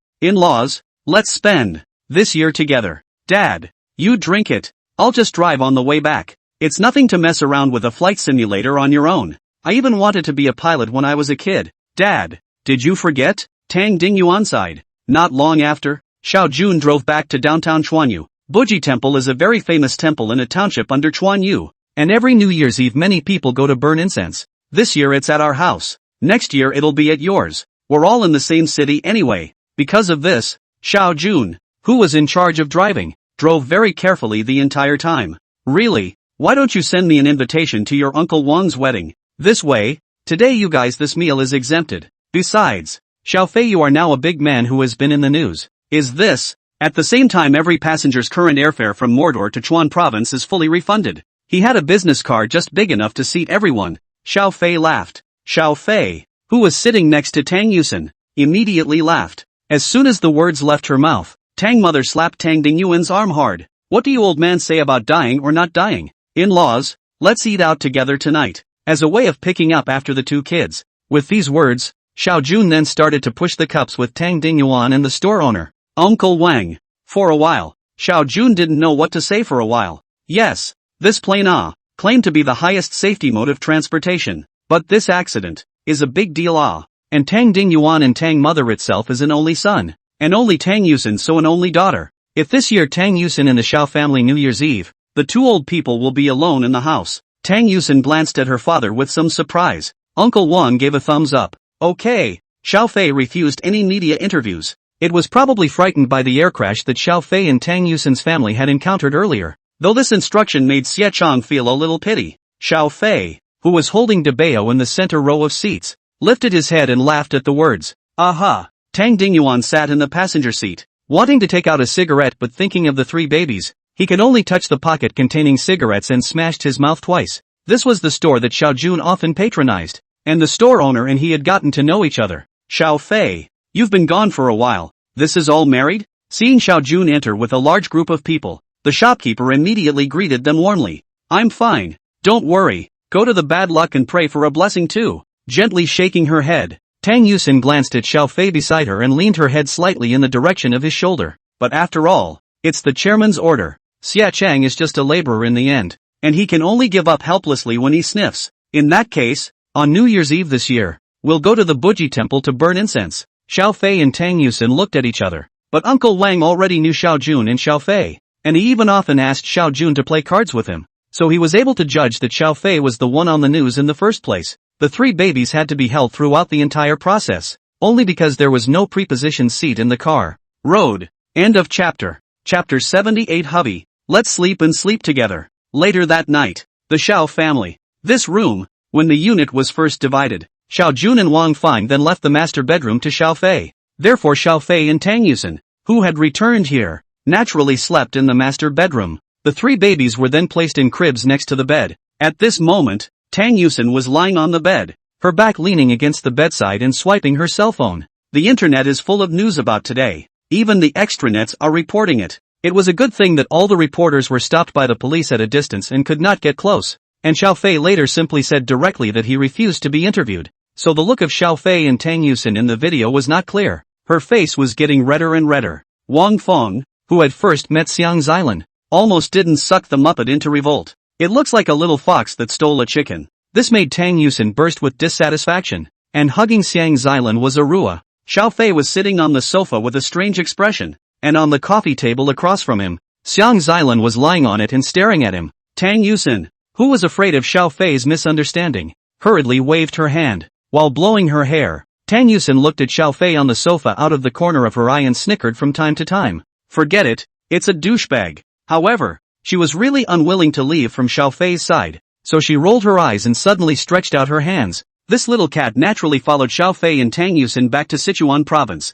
A: let's spend this year together. Dad, you drink it. I'll just drive on the way back. It's nothing to mess around with a flight simulator on your own. I even wanted to be a pilot when I was a kid. Dad, did you forget? Tang Dingyuan sighed. Not long after, Xiao Jun drove back to downtown Chuanyu. Buji Temple is a very famous temple in a township under Chuanyu, and every New Year's Eve many people go to burn incense. This year it's at our house. Next year it'll be at yours. We're all in the same city anyway. Because of this, Xiao Jun, who was in charge of driving, drove very carefully the entire time. Really? Why don't you send me an invitation to your Uncle Wang's wedding? This way, today you guys this meal is exempted. Besides, Xiao Fei, you are now a big man who has been in the news. Is this? At the same time, every passenger's current airfare from Mordor to Chuan province is fully refunded. He had a business car just big enough to seat everyone. Xiao Fei laughed. Xiao Fei, who was sitting next to Tang Yusen, immediately laughed. As soon as the words left her mouth, Tang mother slapped Tang Dingyuan's arm hard. What do you old man say about dying or not dying? In-laws, let's eat out together tonight. As a way of picking up after the two kids. With these words, Xiao Jun then started to push the cups with Tang Dingyuan and the store owner, Uncle Wang. For a while, Xiao Jun didn't know what to say for a while. Yes, this plane claimed to be the highest safety mode of transportation. But this accident is a big deal And Tang Dingyuan and Tang mother itself is an only son. And only Tang Yusen so an only daughter. If this year Tang Yusen and the Xiao family New Year's Eve, the two old people will be alone in the house. Tang Yusen glanced at her father with some surprise. Uncle Wang gave a thumbs up. Okay. Xiao Fei refused any media interviews. It was probably frightened by the air crash that Xiao Fei and Tang Yusen's family had encountered earlier. Though this instruction made Xie Chang feel a little pity. Xiao Fei, who was holding Debao in the center row of seats, lifted his head and laughed at the words. Aha! Tang Dingyuan sat in the passenger seat, wanting to take out a cigarette but thinking of the three babies. He could only touch the pocket containing cigarettes and smashed his mouth twice. This was the store that Xiao Jun often patronized, and the store owner and he had gotten to know each other. Xiao Fei, you've been gone for a while. This is all married? Seeing Xiao Jun enter with a large group of people, the shopkeeper immediately greeted them warmly. I'm fine. Don't worry. Go to the bad luck and pray for a blessing too. Gently shaking her head, Tang Yusen glanced at Xiao Fei beside her and leaned her head slightly in the direction of his shoulder. But after all, it's the chairman's order. Xie Chang is just a laborer in the end, and he can only give up helplessly when he sniffs. In that case, on New Year's Eve this year, we'll go to the Buji temple to burn incense. Xiao Fei and Tang Yusen looked at each other, but Uncle Wang already knew Xiao Jun and Xiao Fei, and he even often asked Xiao Jun to play cards with him, so he was able to judge that Xiao Fei was the one on the news in the first place. The three babies had to be held throughout the entire process, only because there was no prepositioned seat in the car. Road. End of chapter. Chapter 78. Hubby, let's sleep and sleep together. Later that night, the Xiao family. This room, when the unit was first divided, Xiao Jun and Wang Feng then left the master bedroom to Xiao Fei. Therefore Xiao Fei and Tang Yusen, who had returned here, naturally slept in the master bedroom. The three babies were then placed in cribs next to the bed. At this moment, Tang Yusen was lying on the bed, her back leaning against the bedside and swiping her cell phone. The internet is full of news about today. Even the extranets are reporting it. It was a good thing that all the reporters were stopped by the police at a distance and could not get close. And Xiao Fei later simply said directly that he refused to be interviewed. So the look of Xiao Fei and Tang Yusen in the video was not clear. Her face was getting redder and redder. Wang Feng, who had first met Xiang Xilan, almost didn't suck the Muppet into revolt. It looks like a little fox that stole a chicken. This made Tang Yusen burst with dissatisfaction. And hugging Xiang Xilan was Arua. Xiao Fei was sitting on the sofa with a strange expression. And on the coffee table across from him, Xiang Xilan was lying on it and staring at him. Tang Yusen, who was afraid of Xiao Fei's misunderstanding, hurriedly waved her hand. While blowing her hair, Tang Yusen looked at Xiao Fei on the sofa out of the corner of her eye and snickered from time to time. Forget it, it's a douchebag. However, she was really unwilling to leave from Xiao Fei's side, so she rolled her eyes and suddenly stretched out her hands. This little cat naturally followed Xiao Fei and Tang Yusen back to Sichuan province.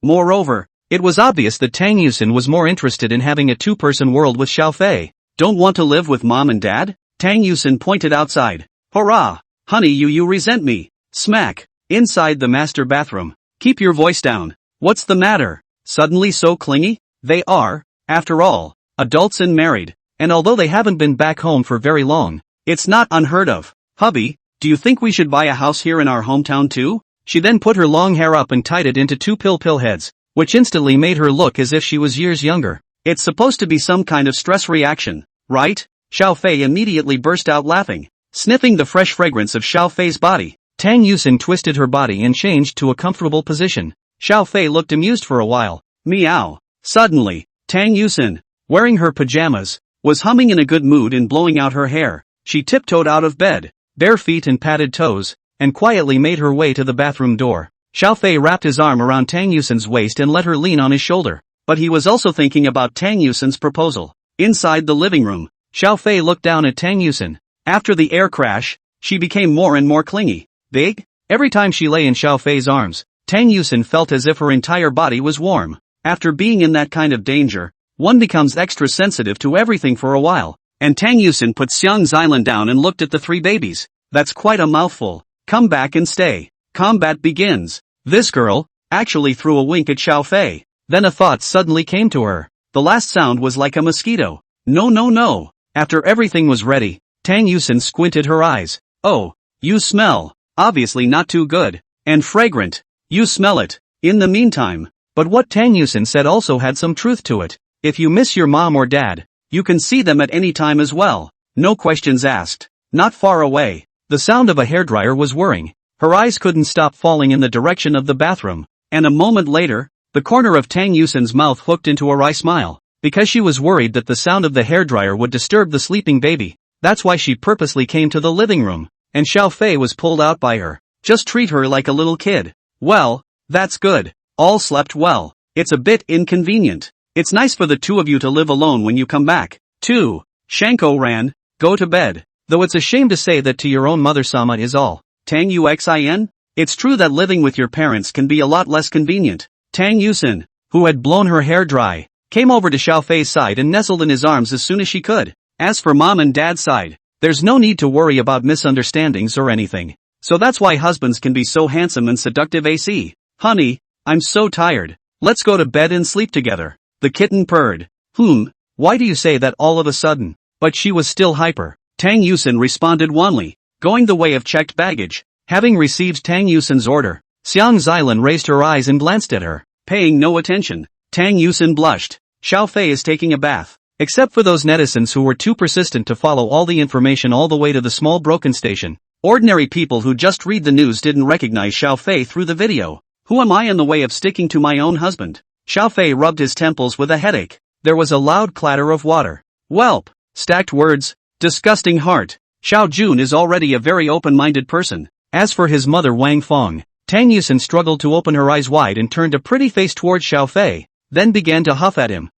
A: Moreover, it was obvious that Tang Yusen was more interested in having a two-person world with Xiao Fei. Don't want to live with mom and dad? Tang Yusen pointed outside. Hurrah! Honey, you resent me. Smack. Inside the master bathroom. Keep your voice down. What's the matter? Suddenly so clingy? They are, after all, adults and married. And although they haven't been back home for very long, it's not unheard of. Hubby, do you think we should buy a house here in our hometown too? She then put her long hair up and tied it into two pill heads, which instantly made her look as if she was years younger. It's supposed to be some kind of stress reaction, right? Xiao Fei immediately burst out laughing. Sniffing the fresh fragrance of Xiao Fei's body, Tang Yusen twisted her body and changed to a comfortable position. Xiao Fei looked amused for a while. Meow. Suddenly, Tang Yusen, wearing her pajamas, was humming in a good mood and blowing out her hair. She tiptoed out of bed, bare feet and padded toes, and quietly made her way to the bathroom door. Xiao Fei wrapped his arm around Tang Yusen's waist and let her lean on his shoulder. But he was also thinking about Tang Yusen's proposal. Inside the living room, Xiao Fei looked down at Tang Yusen. After the air crash, she became more and more clingy. Big? Every time she lay in Xiao Fei's arms, Tang Yusen felt as if her entire body was warm. After being in that kind of danger, one becomes extra sensitive to everything for a while. And Tang Yusen put Xiang Xilan down and looked at the three babies. That's quite a mouthful. Come back and stay. Combat begins. This girl actually threw a wink at Xiao Fei. Then a thought suddenly came to her. The last sound was like a mosquito. No no no. After everything was ready, Tang Yusen squinted her eyes. Oh, you smell. Obviously not too good. And fragrant. You smell it. In the meantime. But what Tang Yusen said also had some truth to it. If you miss your mom or dad, you can see them at any time as well. No questions asked. Not far away. The sound of a hairdryer was whirring. Her eyes couldn't stop falling in the direction of the bathroom. And a moment later, the corner of Tang Yusen's mouth hooked into a wry smile. Because she was worried that the sound of the hairdryer would disturb the sleeping baby. That's why she purposely came to the living room. And Xiao Fei was pulled out by her. Just treat her like a little kid. Well, that's good. All slept well. It's a bit inconvenient. It's nice for the two of you to live alone when you come back. 2. Shanko ran. Go to bed. Though it's a shame to say that to your own mother-sama is all. Tang Yuxin? It's true that living with your parents can be a lot less convenient. Tang Yusen, who had blown her hair dry, came over to Xiao Fei's side and nestled in his arms as soon as she could. As for mom and dad's side, there's no need to worry about misunderstandings or anything. So that's why husbands can be so handsome and seductive. AC. Honey, I'm so tired. Let's go to bed and sleep together. The kitten purred. Why do you say that all of a sudden? But she was still hyper. Tang Yusen responded wanly, going the way of checked baggage. Having received Tang Yusen's order, Xiang Xilan raised her eyes and glanced at her, paying no attention. Tang Yusen blushed. Xiao Fei is taking a bath. Except for those netizens who were too persistent to follow all the information all the way to the small broken station. Ordinary people who just read the news didn't recognize Xiao Fei through the video. Who am I in the way of sticking to my own husband? Xiao Fei rubbed his temples with a headache. There was a loud clatter of water. Whelp. Stacked words. Disgusting heart. Xiao Jun is already a very open-minded person. As for his mother Wang Fong, Tang Yusen struggled to open her eyes wide and turned a pretty face towards Xiao Fei, then began to huff at him.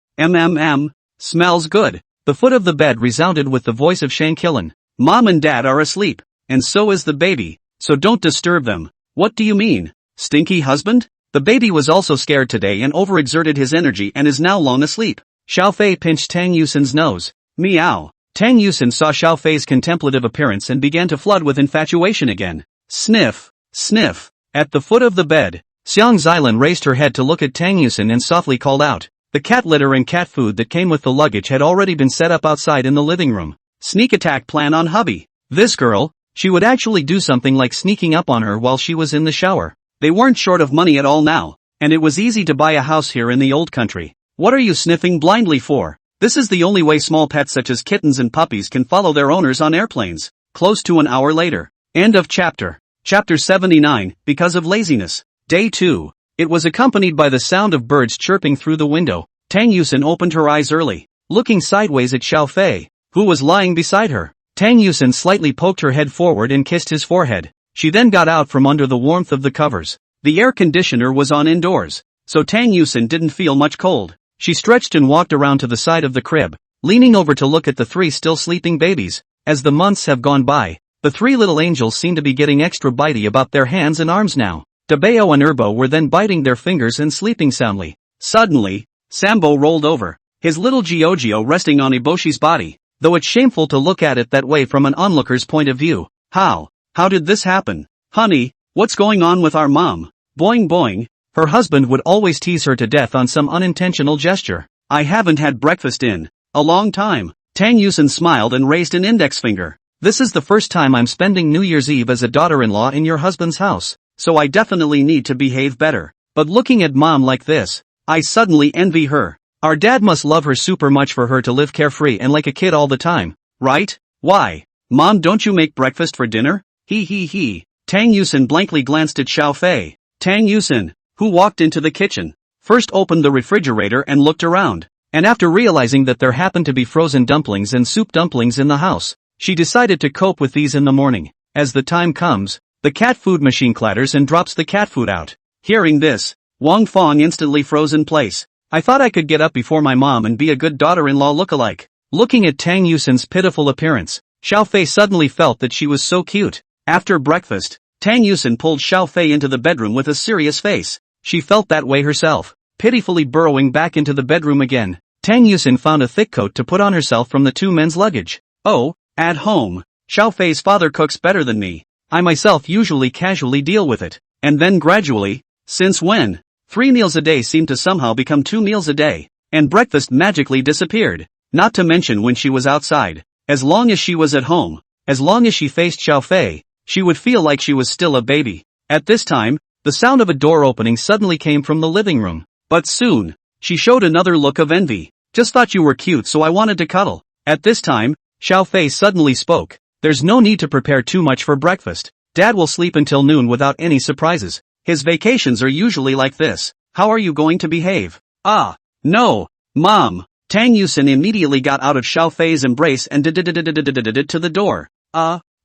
A: Smells good. The foot of the bed resounded with the voice of Shankilin. Mom and dad are asleep, and so is the baby, so don't disturb them. What do you mean? Stinky husband? The baby was also scared today and overexerted his energy and is now long asleep. Xiao Fei pinched Tang Yusen's nose. Meow. Tang Yusen saw Xiao Fei's contemplative appearance and began to flood with infatuation again. Sniff. Sniff. At the foot of the bed, Xiang Xilan raised her head to look at Tang Yusen and softly called out. The cat litter and cat food that came with the luggage had already been set up outside in the living room. Sneak attack plan on hubby. This girl, she would actually do something like sneaking up on her while she was in the shower. They weren't short of money at all now, and it was easy to buy a house here in the old country. What are you sniffing blindly for? This is the only way small pets such as kittens and puppies can follow their owners on airplanes. Close to an hour later. End of chapter. Chapter 79, Because of Laziness. Day 2. It was accompanied by the sound of birds chirping through the window. Tang Yusen opened her eyes early, looking sideways at Xiao Fei, who was lying beside her. Tang Yusen slightly poked her head forward and kissed his forehead. She then got out from under the warmth of the covers. The air conditioner was on indoors, so Tang Yusen didn't feel much cold. She stretched and walked around to the side of the crib, leaning over to look at the 3 still sleeping babies. As the months have gone by, the 3 little angels seem to be getting extra bitey about their hands and arms now. Tabeo and Erbo were then biting their fingers and sleeping soundly. Suddenly, Sambo rolled over, his little Giorgio resting on Iboshi's body, though it's shameful to look at it that way from an onlooker's point of view. How did this happen? Honey, what's going on with our mom? Boing boing. Her husband would always tease her to death on some unintentional gesture. I haven't had breakfast in a long time. Tang Yusen smiled and raised an index finger. This is the first time I'm spending New Year's Eve as a daughter-in-law in your husband's house, so I definitely need to behave better. But looking at mom like this, I suddenly envy her. Our dad must love her super much for her to live carefree and like a kid all the time, right? Why? Mom, don't you make breakfast for dinner? He. Tang Yusen blankly glanced at Xiao Fei. Tang Yusen, who walked into the kitchen, first opened the refrigerator and looked around. And after realizing that there happened to be frozen dumplings and soup dumplings in the house, she decided to cope with these in the morning. As the time comes, the cat food machine clatters and drops the cat food out. Hearing this, Wang Fong instantly froze in place. I thought I could get up before my mom and be a good daughter-in-law lookalike. Looking at Tang Yusin's pitiful appearance, Xiao Fei suddenly felt that she was so cute. After breakfast, Tang Yusin pulled Xiao Fei into the bedroom with a serious face. She felt that way herself. Pitifully burrowing back into the bedroom again, Tang Yusin found a thick coat to put on herself from the two men's luggage. Oh, at home, Xiao Fei's father cooks better than me. I myself usually casually deal with it. And then gradually, since when? 3 meals a day seemed to somehow become 2 meals a day. And breakfast magically disappeared. Not to mention when she was outside. As long as she was at home, as long as she faced Xiao Fei, she would feel like she was still a baby. At this time, the sound of a door opening suddenly came from the living room. But soon, she showed another look of envy. Just thought you were cute so I wanted to cuddle. At this time, Xiao Fei suddenly spoke. There's no need to prepare too much for breakfast. Dad will sleep until noon without any surprises. His vacations are usually like this. How are you going to behave? Ah, no, Mom. Tang Yusin immediately got out of Xiao Fei's embrace and to the door.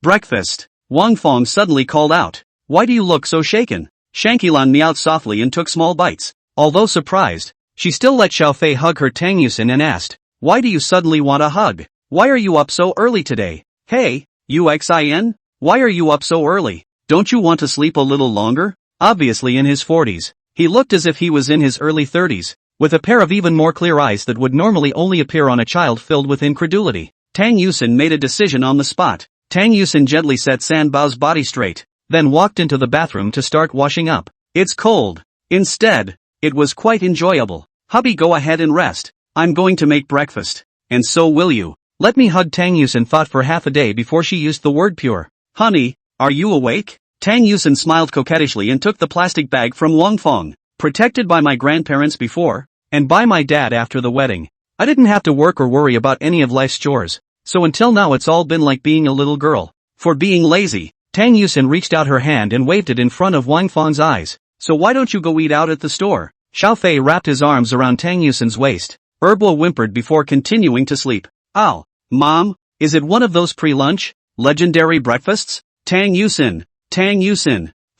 A: Breakfast. Wang Fong suddenly called out. Why do you look so shaken? Shanqilan meowed softly and took small bites. Although surprised, she still let Xiao Fei hug her Tang Yusin and asked, why do you suddenly want a hug? Why are you up so early today? Hey, Uxin? Why are you up so early? Don't you want to sleep a little longer? Obviously in his 40s, he looked as if he was in his early 30s. With a pair of even more clear eyes that would normally only appear on a child filled with incredulity. Tang Yusin made a decision on the spot. Tang Yusin gently set San Bao's body straight, then walked into the bathroom to start washing up. It's cold. Instead, it was quite enjoyable. Hubby, go ahead and rest. I'm going to make breakfast. And so will you. Let me hug. Tang Yusin thought for half a day before she used the word pure. Honey, are you awake? Tang Yusin smiled coquettishly and took the plastic bag from Wang Fong. Protected by my grandparents before, and by my dad after the wedding, I didn't have to work or worry about any of life's chores. So until now it's all been like being a little girl. For being lazy, Tang Yusin reached out her hand and waved it in front of Wang Fong's eyes. So why don't you go eat out at the store? Xiao Fei wrapped his arms around Tang Yusin's waist. Erbo whimpered before continuing to sleep. Ow, Mom, is it one of those pre-lunch, legendary breakfasts? Tang Yusin.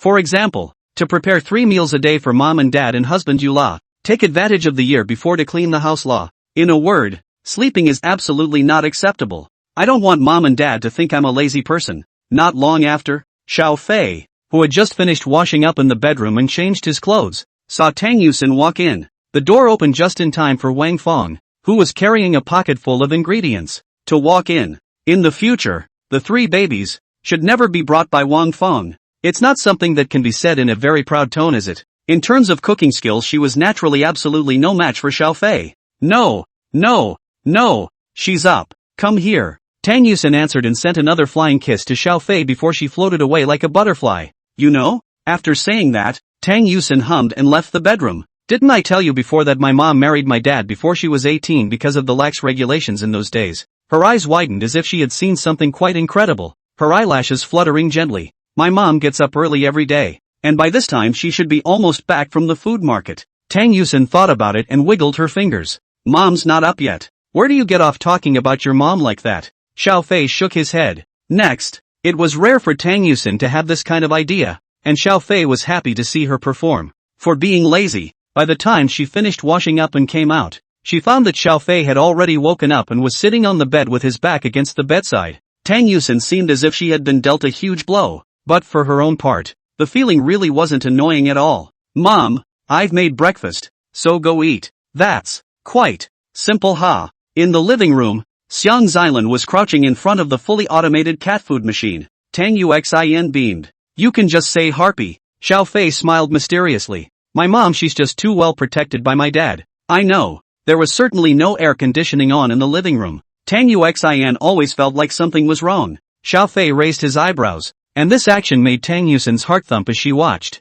A: For example, to prepare 3 meals a day for mom and dad and husband Yula, take advantage of the year before to clean the house law. In a word, sleeping is absolutely not acceptable. I don't want mom and dad to think I'm a lazy person. Not long after, Xiao Fei, who had just finished washing up in the bedroom and changed his clothes, saw Tang Yusin walk in. The door opened just in time for Wang Fong, who was carrying a pocket full of ingredients, to walk in. In the future, the 3 babies should never be brought by Wang Fong. It's not something that can be said in a very proud tone, is it? In terms of cooking skills, she was naturally absolutely no match for Xiao Fei. No, she's up. Come here. Tang Yusin answered and sent another flying kiss to Xiao Fei before she floated away like a butterfly. You know? After saying that, Tang Yusin hummed and left the bedroom. Didn't I tell you before that my mom married my dad before she was 18 because of the lax regulations in those days? Her eyes widened as if she had seen something quite incredible, her eyelashes fluttering gently. My mom gets up early every day, and by this time she should be almost back from the food market. Tang Yusin thought about it and wiggled her fingers. Mom's not up yet. Where do you get off talking about your mom like that? Xiao Fei shook his head. Next, it was rare for Tang Yusin to have this kind of idea, and Xiao Fei was happy to see her perform. For being lazy, by the time she finished washing up and came out, she found that Xiao Fei had already woken up and was sitting on the bed with his back against the bedside. Tang Yusin seemed as if she had been dealt a huge blow. But for her own part, the feeling really wasn't annoying at all. Mom, I've made breakfast, so go eat. That's quite simple, ha. In the living room, Xiang Xilan was crouching in front of the fully automated cat food machine. Tang Yuxin beamed. You can just say Harpy. Xiao Fei smiled mysteriously. My mom, she's just too well protected by my dad. I know. There was certainly no air conditioning on in the living room. Tang Yuxin always felt like something was wrong. Xiao Fei raised his eyebrows. And this action made Tang Yusin's heart thump as she watched.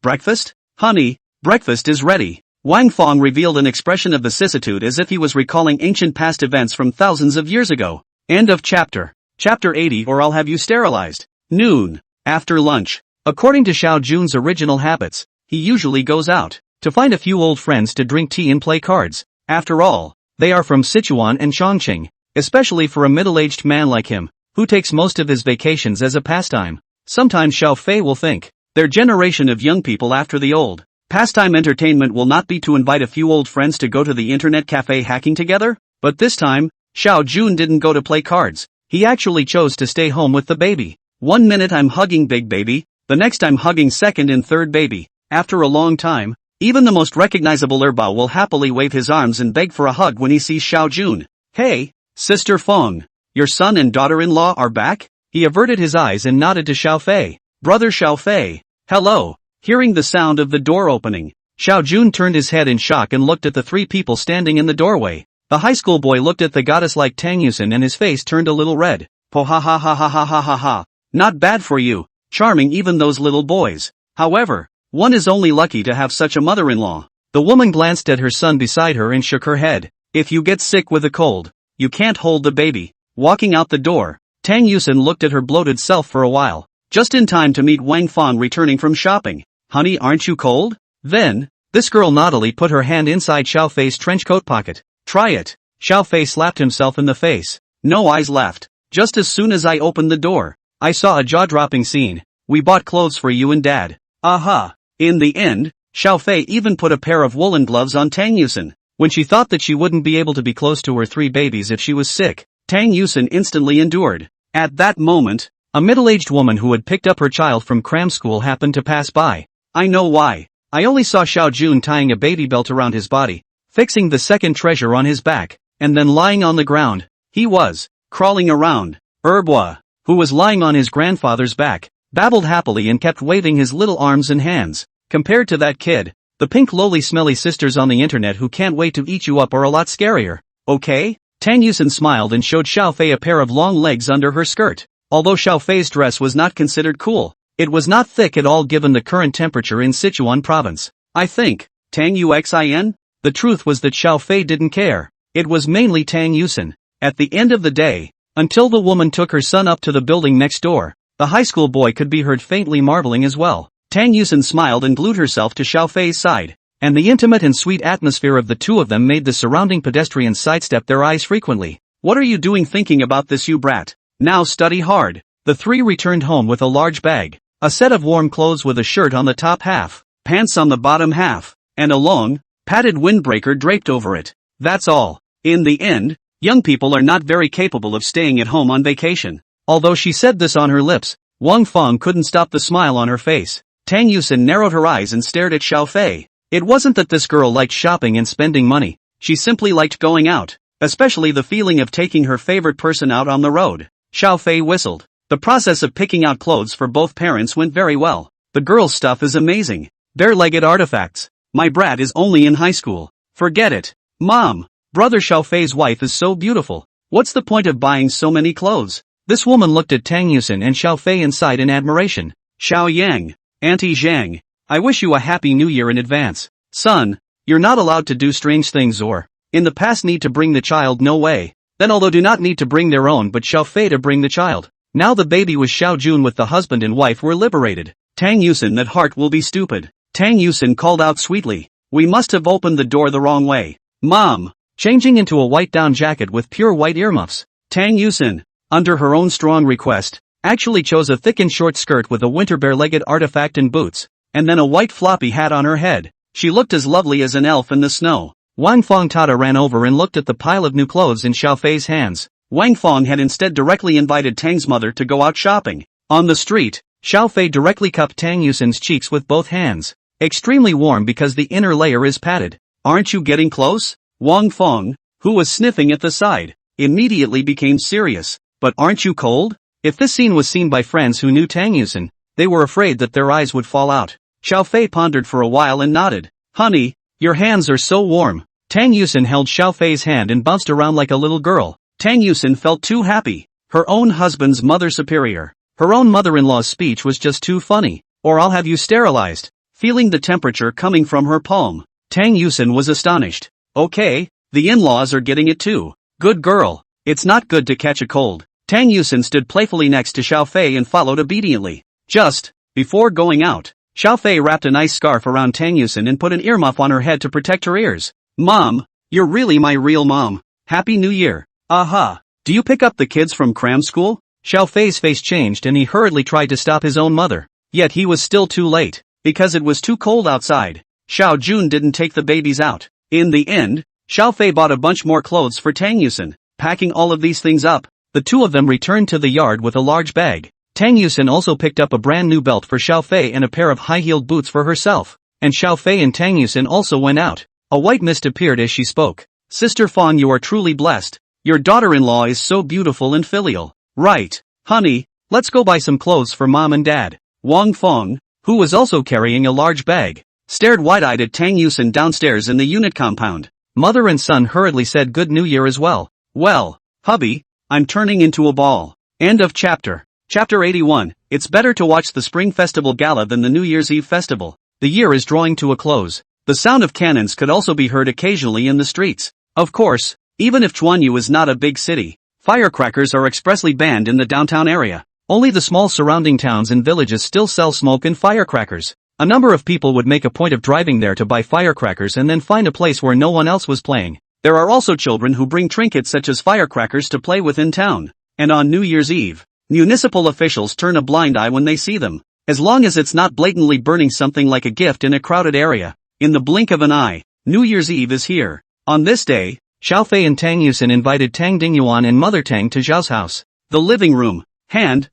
A: Breakfast? Honey, breakfast is ready. Wang Fong revealed an expression of vicissitude as if he was recalling ancient past events from thousands of years ago. End of chapter. Chapter 80, or I'll have you sterilized. Noon. After lunch. According to Xiao Jun's original habits, he usually goes out to find a few old friends to drink tea and play cards. After all, they are from Sichuan and Chongqing, especially for a middle-aged man like him, who takes most of his vacations as a pastime. Sometimes Xiao Fei will think, their generation of young people after the old pastime entertainment will not be to invite a few old friends to go to the internet cafe hacking together, but this time, Xiao Jun didn't go to play cards. He actually chose to stay home with the baby. 1 minute I'm hugging big baby, the next I'm hugging second and third baby. After a long time, even the most recognizable Erbao will happily wave his arms and beg for a hug when he sees Xiao Jun. Hey, Sister Feng, your son and daughter-in-law are back? He averted his eyes and nodded to Xiao Fei. Brother Xiao Fei. Hello. Hearing the sound of the door opening, Xiao Jun turned his head in shock and looked at the three people standing in the doorway. The high school boy looked at the goddess like Tang Yusen and his face turned a little red. Po ha ha ha ha ha ha ha ha. Not bad for you. Charming even those little boys. However, one is only lucky to have such a mother-in-law. The woman glanced at her son beside her and shook her head. If you get sick with a cold, you can't hold the baby. Walking out the door, Tang Yusen looked at her bloated self for a while, just in time to meet Wang Fang returning from shopping. Honey, aren't you cold? Then, this girl naughtily put her hand inside Xiao Fei's trench coat pocket. Try it. Xiao Fei slapped himself in the face. No eyes left. Just as soon as I opened the door, I saw a jaw-dropping scene. We bought clothes for you and Dad. Aha. In the end, Xiao Fei even put a pair of woolen gloves on Tang Yusen. When she thought that she wouldn't be able to be close to her three babies if she was sick, Tang Yusen instantly endured. At that moment, a middle-aged woman who had picked up her child from cram school happened to pass by. I know why. I only saw Xiao Jun tying a baby belt around his body, fixing the second treasure on his back, and then lying on the ground. He was crawling around. Erbwa, who was lying on his grandfather's back, babbled happily and kept waving his little arms and hands. Compared to that kid, the pink lowly smelly sisters on the internet who can't wait to eat you up are a lot scarier. Okay? Tang Yusen smiled and showed Xiao Fei a pair of long legs under her skirt. Although Xiao Fei's dress was not considered cool, it was not thick at all given the current temperature in Sichuan province. I think, Tang Yuxin? The truth was that Xiao Fei didn't care. It was mainly Tang Yusen. At the end of the day, until the woman took her son up to the building next door, the high school boy could be heard faintly marveling as well. Tang Yusen smiled and glued herself to Xiao Fei's side, and the intimate and sweet atmosphere of the two of them made the surrounding pedestrians sidestep their eyes frequently. What are you doing thinking about this, you brat? Now study hard. The three returned home with a large bag, a set of warm clothes with a shirt on the top half, pants on the bottom half, and a long, padded windbreaker draped over it. That's all. In the end, young people are not very capable of staying at home on vacation. Although she said this on her lips, Wang Fang couldn't stop the smile on her face. Tang Yusen narrowed her eyes and stared at Xiao Fei. It wasn't that this girl liked shopping and spending money. She simply liked going out, especially the feeling of taking her favorite person out on the road. Xiao Fei whistled. The process of picking out clothes for both parents went very well. The girl's stuff is amazing. Bare-legged artifacts. My brat is only in high school. Forget it. Mom, brother Xiao Fei's wife is so beautiful. What's the point of buying so many clothes? This woman looked at Tang Yusen and Xiao Fei and sighed in admiration. Xiao Yang, Auntie Zhang, I wish you a happy new year in advance. Son, you're not allowed to do strange things or, in the past need to bring the child, no way. Then although do not need to bring their own but Xiao Fei to bring the child. Now the baby was Xiao Jun with the husband and wife were liberated. Tang Yusen, that heart will be stupid. Tang Yusen called out sweetly. We must have opened the door the wrong way. Mom, changing into a white down jacket with pure white earmuffs. Tang Yusen, under her own strong request, actually chose a thick and short skirt with a winter bare-legged artifact and boots, and then a white floppy hat on her head. She looked as lovely as an elf in the snow. Wang Fang Tata ran over and looked at the pile of new clothes in Xiao Fei's hands. Wang Fang had instead directly invited Tang's mother to go out shopping. On the street, Xiao Fei directly cupped Tang Yusen's cheeks with both hands. Extremely warm because the inner layer is padded. Aren't you getting close? Wang Fang, who was sniffing at the side, immediately became serious. But aren't you cold? If this scene was seen by friends who knew Tang Yusen, they were afraid that their eyes would fall out. Xiao Fei pondered for a while and nodded. Honey, your hands are so warm. Tang Yusen held Xiao Fei's hand and bounced around like a little girl. Tang Yusen felt too happy. Her own husband's mother superior. Her own mother-in-law's speech was just too funny. Or I'll have you sterilized. Feeling the temperature coming from her palm, Tang Yusen was astonished. Okay, the in-laws are getting it too. Good girl. It's not good to catch a cold. Tang Yusen stood playfully next to Xiao Fei and followed obediently. Just before going out, Xiao Fei wrapped a nice scarf around Tang Yusen and put an earmuff on her head to protect her ears. Mom, you're really my real mom. Happy New Year. Aha. Do you pick up the kids from cram school? Xiao Fei's face changed and he hurriedly tried to stop his own mother. Yet he was still too late, because it was too cold outside. Xiao Jun didn't take the babies out. In the end, Xiao Fei bought a bunch more clothes for Tang Yusen. Packing all of these things up, the two of them returned to the yard with a large bag. Tang Yusin also picked up a brand new belt for Xiao Fei and a pair of high-heeled boots for herself. And Xiao Fei and Tang Yusin also went out. A white mist appeared as she spoke. Sister Fong, you are truly blessed. Your daughter-in-law is so beautiful and filial. Right, honey, let's go buy some clothes for mom and dad. Wang Fong, who was also carrying a large bag, stared wide-eyed at Tang Yusin downstairs in the unit compound. Mother and son hurriedly said Good New Year as well. Well, hubby, I'm turning into a ball. End of chapter. Chapter 81, it's better to watch the Spring Festival Gala than the New Year's Eve Festival. The year is drawing to a close. The sound of cannons could also be heard occasionally in the streets. Of course, even if Chuanyu is not a big city, firecrackers are expressly banned in the downtown area. Only the small surrounding towns and villages still sell smoke and firecrackers. A number of people would make a point of driving there to buy firecrackers and then find a place where no one else was playing. There are also children who bring trinkets such as firecrackers to play with in town. And on New Year's Eve, municipal officials turn a blind eye when they see them. As long as it's not blatantly burning something like a gift in a crowded area. In the blink of an eye, New Year's Eve is here. On this day, Xiao Fei and Tang Yusin invited Tang Dingyuan and Mother Tang to Zhao's house. The living room.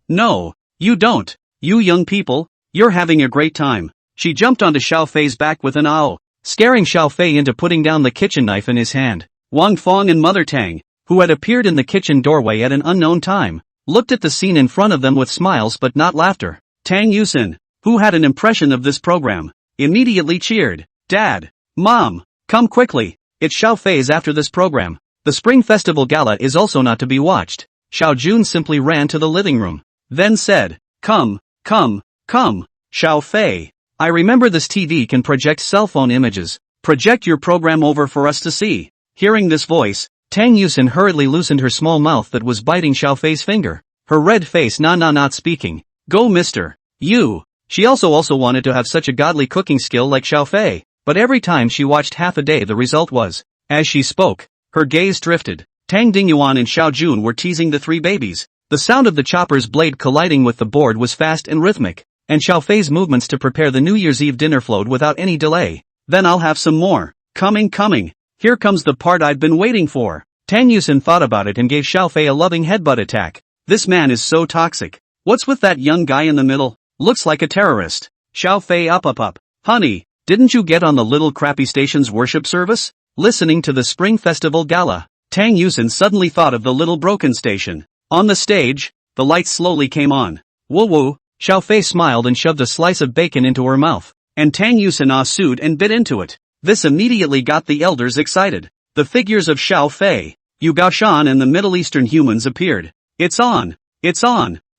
A: No, you don't. You young people, you're having a great time. She jumped onto Xiao Fei's back with an ow, scaring Xiao Fei into putting down the kitchen knife in his hand. Wang Fong and Mother Tang, who had appeared in the kitchen doorway at an unknown time, looked at the scene in front of them with smiles but not laughter. Tang Yusin, who had an impression of this program, immediately cheered. Dad, Mom, come quickly, it's Xiao Fei's after this program. The Spring Festival Gala is also not to be watched. Xiao Jun simply ran to the living room, then said, Come, Xiao Fei. I remember this TV can project cell phone images. Project your program over for us to see. Hearing this voice, Tang Yusin hurriedly loosened her small mouth that was biting Xiao Fei's finger. Her red face not speaking. Go mister. You. She also wanted to have such a godly cooking skill like Xiao Fei, but every time she watched half a day the result was, as she spoke, her gaze drifted. Tang Dingyuan and Xiao Jun were teasing the three babies. The sound of the chopper's blade colliding with the board was fast and rhythmic, and Xiao Fei's movements to prepare the New Year's Eve dinner flowed without any delay. Then I'll have some more. Coming. Here comes the part I've been waiting for. Tang Yusin thought about it and gave Xiao Fei a loving headbutt attack. This man is so toxic. What's with that young guy in the middle? Looks like a terrorist. Xiao Fei up. Honey, didn't you get on the little crappy station's worship service? Listening to the Spring Festival Gala. Tang Yusin suddenly thought of the little broken station. On the stage, the lights slowly came on. Woo. Xiao Fei smiled and shoved a slice of bacon into her mouth. And Tang Yusin sued and bit into it. This immediately got the elders excited. The figures of Xiao Fei, Yu Gaoshan and the Middle Eastern humans appeared. It's on.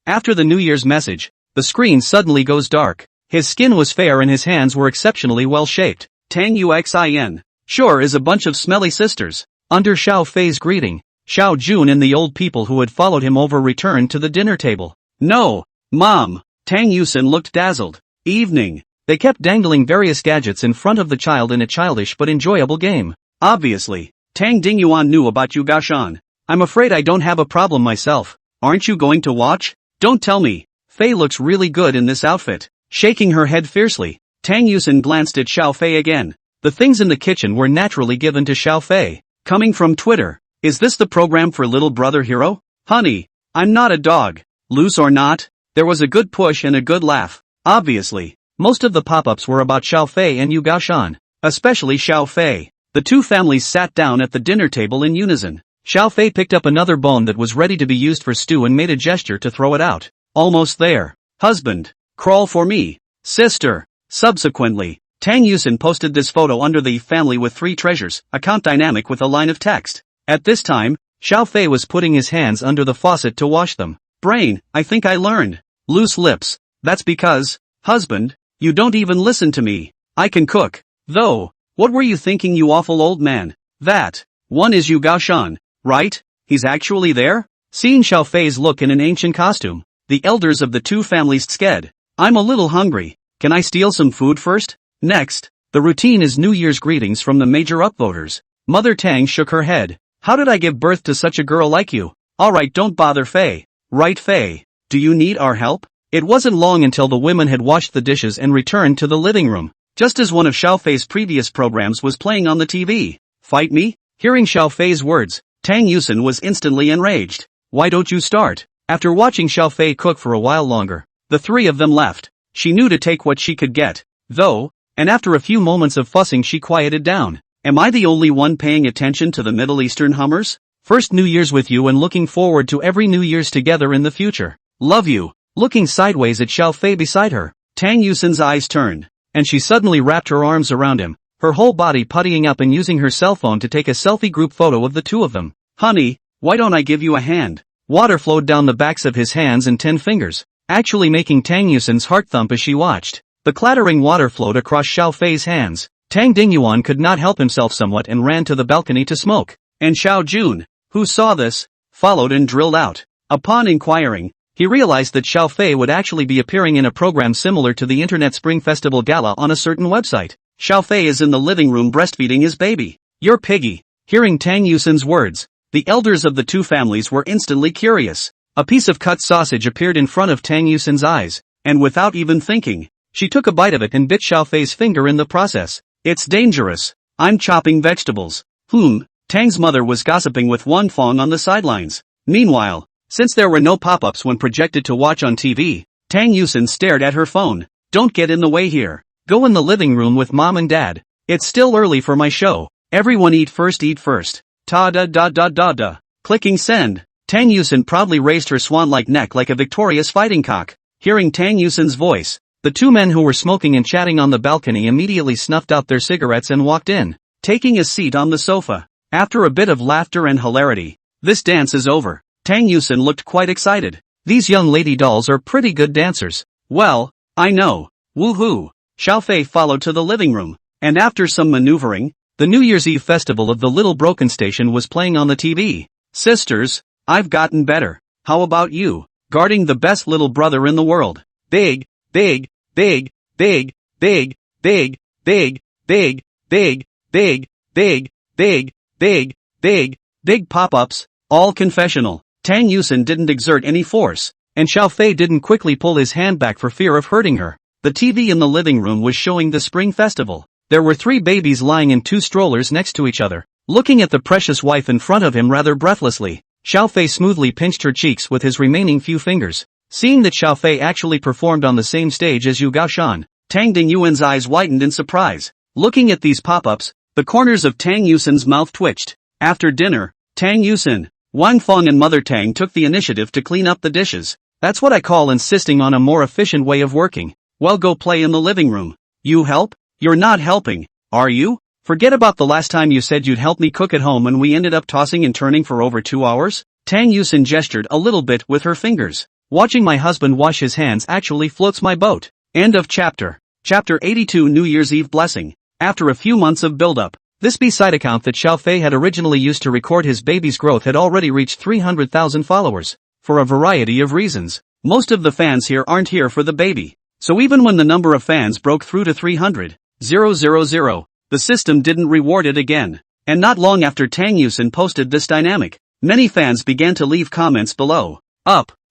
A: After the New Year's message, the screen suddenly goes dark. His skin was fair and his hands were exceptionally well shaped. Tang Yuxin, sure is a bunch of smelly sisters. Under Xiao Fei's greeting, Xiao Jun and the old people who had followed him over returned to the dinner table. No, Mom. Tang Yusin looked dazzled. Evening. They kept dangling various gadgets in front of the child in a childish but enjoyable game. Obviously, Tang Dingyuan knew about Yu Gaoshan. I'm afraid I don't have a problem myself. Aren't you going to watch? Don't tell me. Fei looks really good in this outfit. Shaking her head fiercely, Tang Yusin glanced at Xiao Fei again. The things in the kitchen were naturally given to Xiao Fei. Coming from Twitter, is this the program for little brother hero? Honey, I'm not a dog. Loose or not, there was a good push and a good laugh. Obviously, most of the pop-ups were about Xiao Fei and Yu Gaoshan, especially Xiao Fei. The two families sat down at the dinner table in unison. Xiao Fei picked up another bone that was ready to be used for stew and made a gesture to throw it out. Almost there. Husband, crawl for me. Sister. Subsequently, Tang Yusin posted this photo under the family with three treasures account dynamic with a line of text. At this time, Xiao Fei was putting his hands under the faucet to wash them. Brain, I think I learned. Loose lips. That's because, husband, you don't even listen to me. I can cook. Though, what were you thinking, you awful old man? That one is Yu Gaoshan, right? He's actually there? Seeing Xiao Fei's look in an ancient costume, the elders of the two families sked. I'm a little hungry. Can I steal some food first? Next, the routine is New Year's greetings from the major upvoters. Mother Tang shook her head. How did I give birth to such a girl like you? Alright, don't bother Fei. Right, Fei? Do you need our help? It wasn't long until the women had washed the dishes and returned to the living room, just as one of Xiao Fei's previous programs was playing on the TV. Fight me? Hearing Xiao Fei's words, Tang Yusin was instantly enraged. Why don't you start? After watching Xiao Fei cook for a while longer, the three of them left. She knew to take what she could get, though, and after a few moments of fussing she quieted down. Am I the only one paying attention to the Middle Eastern hummers? First New Year's with you and looking forward to every New Year's together in the future. Love you. Looking sideways at Xiao Fei beside her, Tang Yusin's eyes turned, and she suddenly wrapped her arms around him, her whole body puttying up and using her cell phone to take a selfie group photo of the two of them. Honey, why don't I give you a hand? Water flowed down the backs of his hands and 10 fingers, actually making Tang Yusin's heart thump as she watched. The clattering water flowed across Xiao Fei's hands. Tang Dingyuan could not help himself somewhat and ran to the balcony to smoke. And Xiao Jun, who saw this, followed and drilled out. Upon inquiring, he realized that Xiao Fei would actually be appearing in a program similar to the Internet Spring Festival Gala on a certain website. Xiao Fei is in the living room breastfeeding his baby. You're piggy. Hearing Tang Yusin's words, the elders of the two families were instantly curious. A piece of cut sausage appeared in front of Tang Yusin's eyes, and without even thinking, she took a bite of it and bit Xiao Fei's finger in the process. It's dangerous. I'm chopping vegetables. Tang's mother was gossiping with Wan Fong on the sidelines. Meanwhile, since there were no pop-ups when projected to watch on TV, Tang Yusin stared at her phone. Don't get in the way here. Go in the living room with mom and dad. It's still early for my show. Everyone eat first. Ta-da-da-da-da-da. Clicking send. Tang Yusin proudly raised her swan-like neck like a victorious fighting cock. Hearing Tang Yusin's voice, the two men who were smoking and chatting on the balcony immediately snuffed out their cigarettes and walked in, taking a seat on the sofa. After a bit of laughter and hilarity, this dance is over. Tang Yusin looked quite excited. These young lady dolls are pretty good dancers. Well, I know. Woohoo! Xiao Fei followed to the living room, and after some maneuvering, the New Year's Eve festival of the Little Broken Station was playing on the TV. Sisters, I've gotten better. How about you? Guarding the best little brother in the world. Big, big, big, big, big, big, big, big, big, big, big, big, big, big, big pop-ups, all confessional. Tang Yusin didn't exert any force, and Xiao Fei didn't quickly pull his hand back for fear of hurting her. The TV in the living room was showing the spring festival. There were 3 babies lying in 2 strollers next to each other. Looking at the precious wife in front of him rather breathlessly, Xiao Fei smoothly pinched her cheeks with his remaining few fingers. Seeing that Xiao Fei actually performed on the same stage as Yu Gaoshan, Tang Dingyuan's eyes widened in surprise. Looking at these pop-ups, the corners of Tang Yusin's mouth twitched. After dinner, Tang Yusin, Wang Fong and Mother Tang took the initiative to clean up the dishes. That's what I call insisting on a more efficient way of working. Well, go play in the living room. You help? You're not helping, are you? Forget about the last time you said you'd help me cook at home and we ended up tossing and turning for over 2 hours? Tang Yusin gestured a little bit with her fingers. Watching my husband wash his hands actually floats my boat. End of chapter. Chapter 82 New Year's Eve Blessing. After a few months of build-up, this B-side account that Xiao Fei had originally used to record his baby's growth had already reached 300,000 followers. For a variety of reasons, most of the fans here aren't here for the baby. So even when the number of fans broke through to 300,000, the system didn't reward it again. And not long after Tang Yusin posted this dynamic, many fans began to leave comments below.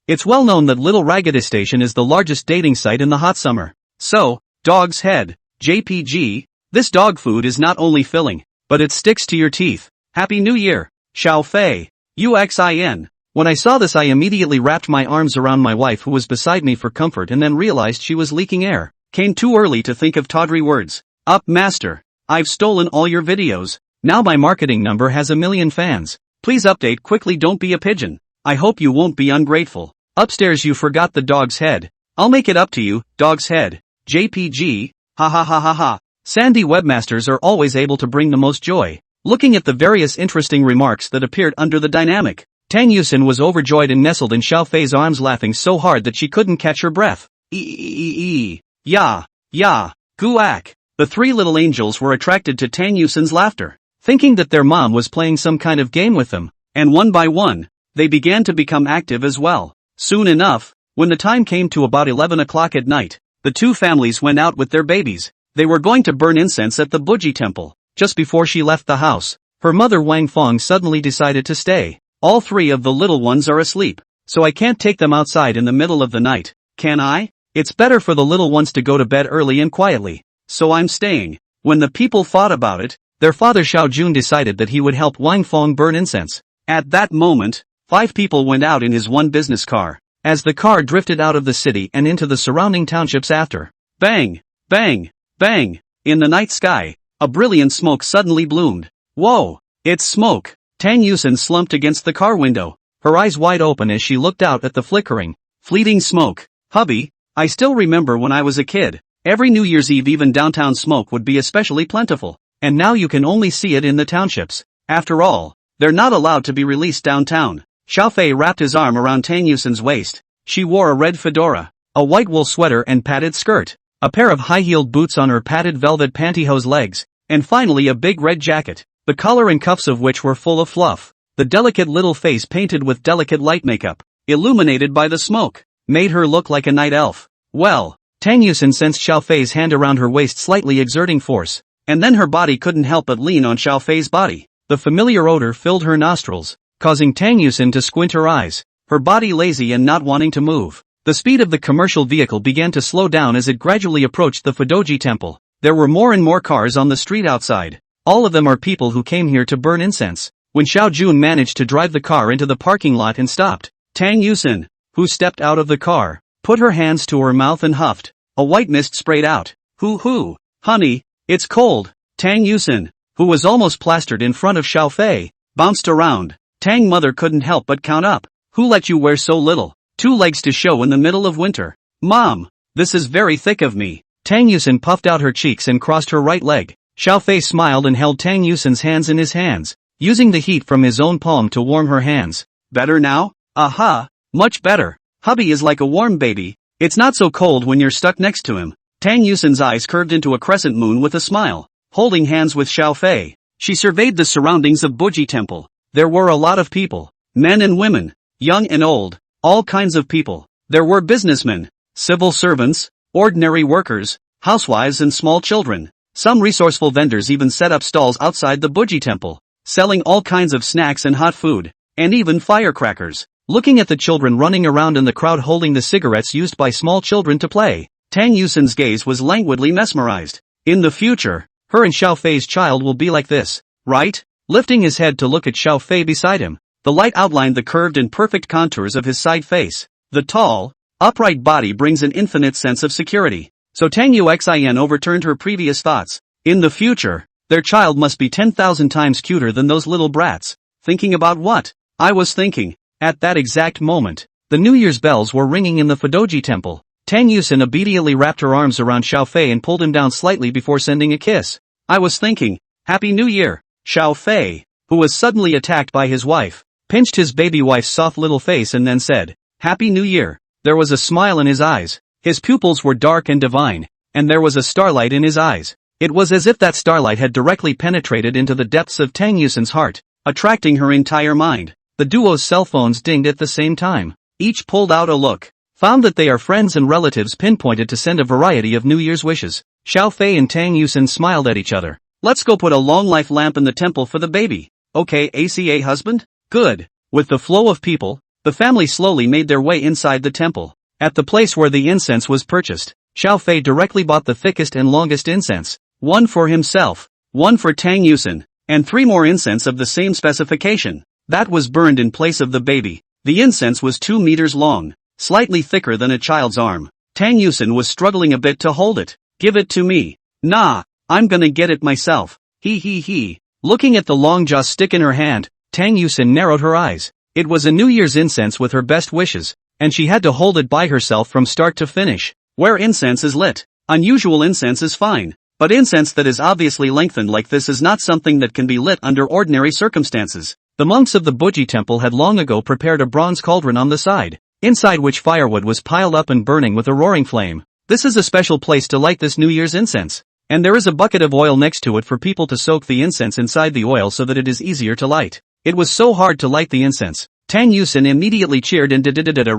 A: It's well known that Little Raggedy Station is the largest dating site in the hot summer. So, dog's head, JPG, this dog food is not only filling, but it sticks to your teeth. Happy New Year, Xiao Fei. UXIN. When I saw this I immediately wrapped my arms around my wife who was beside me for comfort and then realized she was leaking air. Came too early to think of tawdry words. Master. I've stolen all your videos. Now my marketing number has 1 million fans. Please update quickly, don't be a pigeon. I hope you won't be ungrateful. Upstairs you forgot the dog's head. I'll make it up to you, dog's head. JPG, ha ha ha ha ha. Sandy webmasters are always able to bring the most joy. Looking at the various interesting remarks that appeared under the dynamic, Tang Yusin was overjoyed and nestled in Xiao Fei's arms laughing so hard that she couldn't catch her breath. Ya, guak. The 3 little angels were attracted to Tang Yusin's laughter, thinking that their mom was playing some kind of game with them, and one by one, they began to become active as well. Soon enough, when the time came to about 11 o'clock at night, the 2 families went out with their babies. They were going to burn incense at the Buji temple. Just before she left the house, her mother Wang Fong suddenly decided to stay. All 3 of the little ones are asleep, so I can't take them outside in the middle of the night, can I? It's better for the little ones to go to bed early and quietly. So I'm staying. When the people thought about it, their father Xiao Jun decided that he would help Wang Fong burn incense. At that moment, 5 people went out in his one business car. As the car drifted out of the city and into the surrounding townships after. Bang! Bang! Bang! In the night sky, a brilliant smoke suddenly bloomed. Whoa! It's smoke! Tang Yusin slumped against the car window, her eyes wide open as she looked out at the flickering, fleeting smoke. Hubby, I still remember when I was a kid. Every New Year's Eve even downtown smoke would be especially plentiful. And now you can only see it in the townships. After all, they're not allowed to be released downtown. Xiaofei wrapped his arm around Tang Yusin's waist. She wore a red fedora, a white wool sweater and padded skirt, a pair of high-heeled boots on her padded velvet pantyhose legs, and finally a big red jacket, the collar and cuffs of which were full of fluff. The delicate little face painted with delicate light makeup, illuminated by the smoke, made her look like a night elf. Well, Tang Yusin sensed Xiaofei's hand around her waist slightly exerting force, and then her body couldn't help but lean on Xiaofei's body. The familiar odor filled her nostrils, causing Tang Yusin to squint her eyes, her body lazy and not wanting to move. The speed of the commercial vehicle began to slow down as it gradually approached the Fudoji temple. There were more and more cars on the street outside. All of them are people who came here to burn incense. When Xiao Jun managed to drive the car into the parking lot and stopped, Tang Yusin, who stepped out of the car, put her hands to her mouth and huffed. A white mist sprayed out. Hoo, honey, it's cold. Tang Yusin, who was almost plastered in front of Xiaofei, bounced around. Tang mother couldn't help but count up. Who let you wear so little? 2 legs to show in the middle of winter. Mom, this is very thick of me. Tang Yusin puffed out her cheeks and crossed her right leg. Xiaofei smiled and held Tang Yusin's hands in his hands, using the heat from his own palm to warm her hands. Better now? Aha, much better. Hubby is like a warm baby. It's not so cold when you're stuck next to him. Tang Yusin's eyes curved into a crescent moon with a smile. Holding hands with Xiaofei, she surveyed the surroundings of Buji Temple. There were a lot of people, men and women, young and old, all kinds of people. There were businessmen, civil servants, ordinary workers, housewives and small children. Some resourceful vendors even set up stalls outside the Buji Temple, selling all kinds of snacks and hot food, and even firecrackers. Looking at the children running around in the crowd holding the cigarettes used by small children to play, Tang Yusin's gaze was languidly mesmerized. In the future, her and Xiaofei's child will be like this, right? Lifting his head to look at Xiaofei beside him, the light outlined the curved and perfect contours of his side face. The tall, upright body brings an infinite sense of security. So Tang Yuxin overturned her previous thoughts. In the future, their child must be 10,000 times cuter than those little brats. Thinking about what? I was thinking. At that exact moment, the New Year's bells were ringing in the Fudoji temple. Tang Yusin immediately wrapped her arms around Xiaofei and pulled him down slightly before sending a kiss. I was thinking, Happy New Year. Xiaofei, who was suddenly attacked by his wife, pinched his baby wife's soft little face and then said, Happy New Year. There was a smile in his eyes. His pupils were dark and divine, and there was a starlight in his eyes. It was as if that starlight had directly penetrated into the depths of Tang Yusin's heart, attracting her entire mind. The duo's cell phones dinged at the same time. Each pulled out a look, found that they are friends and relatives pinpointed to send a variety of New Year's wishes. Xiaofei and Tang Yusin smiled at each other. Let's go put a long life lamp in the temple for the baby. Okay, ACA husband? Good. With the flow of people, the family slowly made their way inside the temple. At the place where the incense was purchased, Xiaofei directly bought the thickest and longest incense, one for himself, one for Tang Yusin, and 3 more incense of the same specification. That was burned in place of the baby. The incense was 2 meters long, slightly thicker than a child's arm. Tang Yusin was struggling a bit to hold it. Give it to me. Nah, I'm gonna get it myself. He. Looking at the long joss stick in her hand, Tang Yusin narrowed her eyes. It was a New Year's incense with her best wishes, and she had to hold it by herself from start to finish. Where incense is lit, unusual incense is fine, but incense that is obviously lengthened like this is not something that can be lit under ordinary circumstances. The monks of the Buji temple had long ago prepared a bronze cauldron on the side, inside which firewood was piled up and burning with a roaring flame. This is a special place to light this New Year's incense, and there is a bucket of oil next to it for people to soak the incense inside the oil so that it is easier to light. It was so hard to light the incense. Tang Yusin immediately cheered and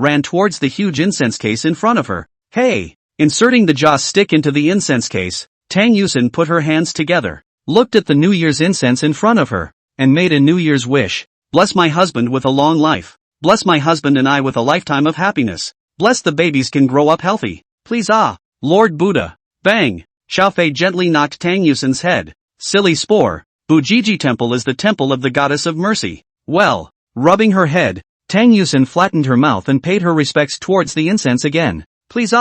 A: ran towards the huge incense case in front of her. Hey! Inserting the joss stick into the incense case, Tang Yusin put her hands together, looked at the New Year's incense in front of her, and made a New Year's wish. Bless my husband with a long life. Bless my husband and I with a lifetime of happiness. Bless the babies can grow up healthy. Please Lord Buddha. Bang! Xiaofei gently knocked Tang Yusin's head. Silly spore. Bujiji Temple is the temple of the goddess of mercy. Well, Rubbing her head, Tang Yusin flattened her mouth and paid her respects towards the incense again. Please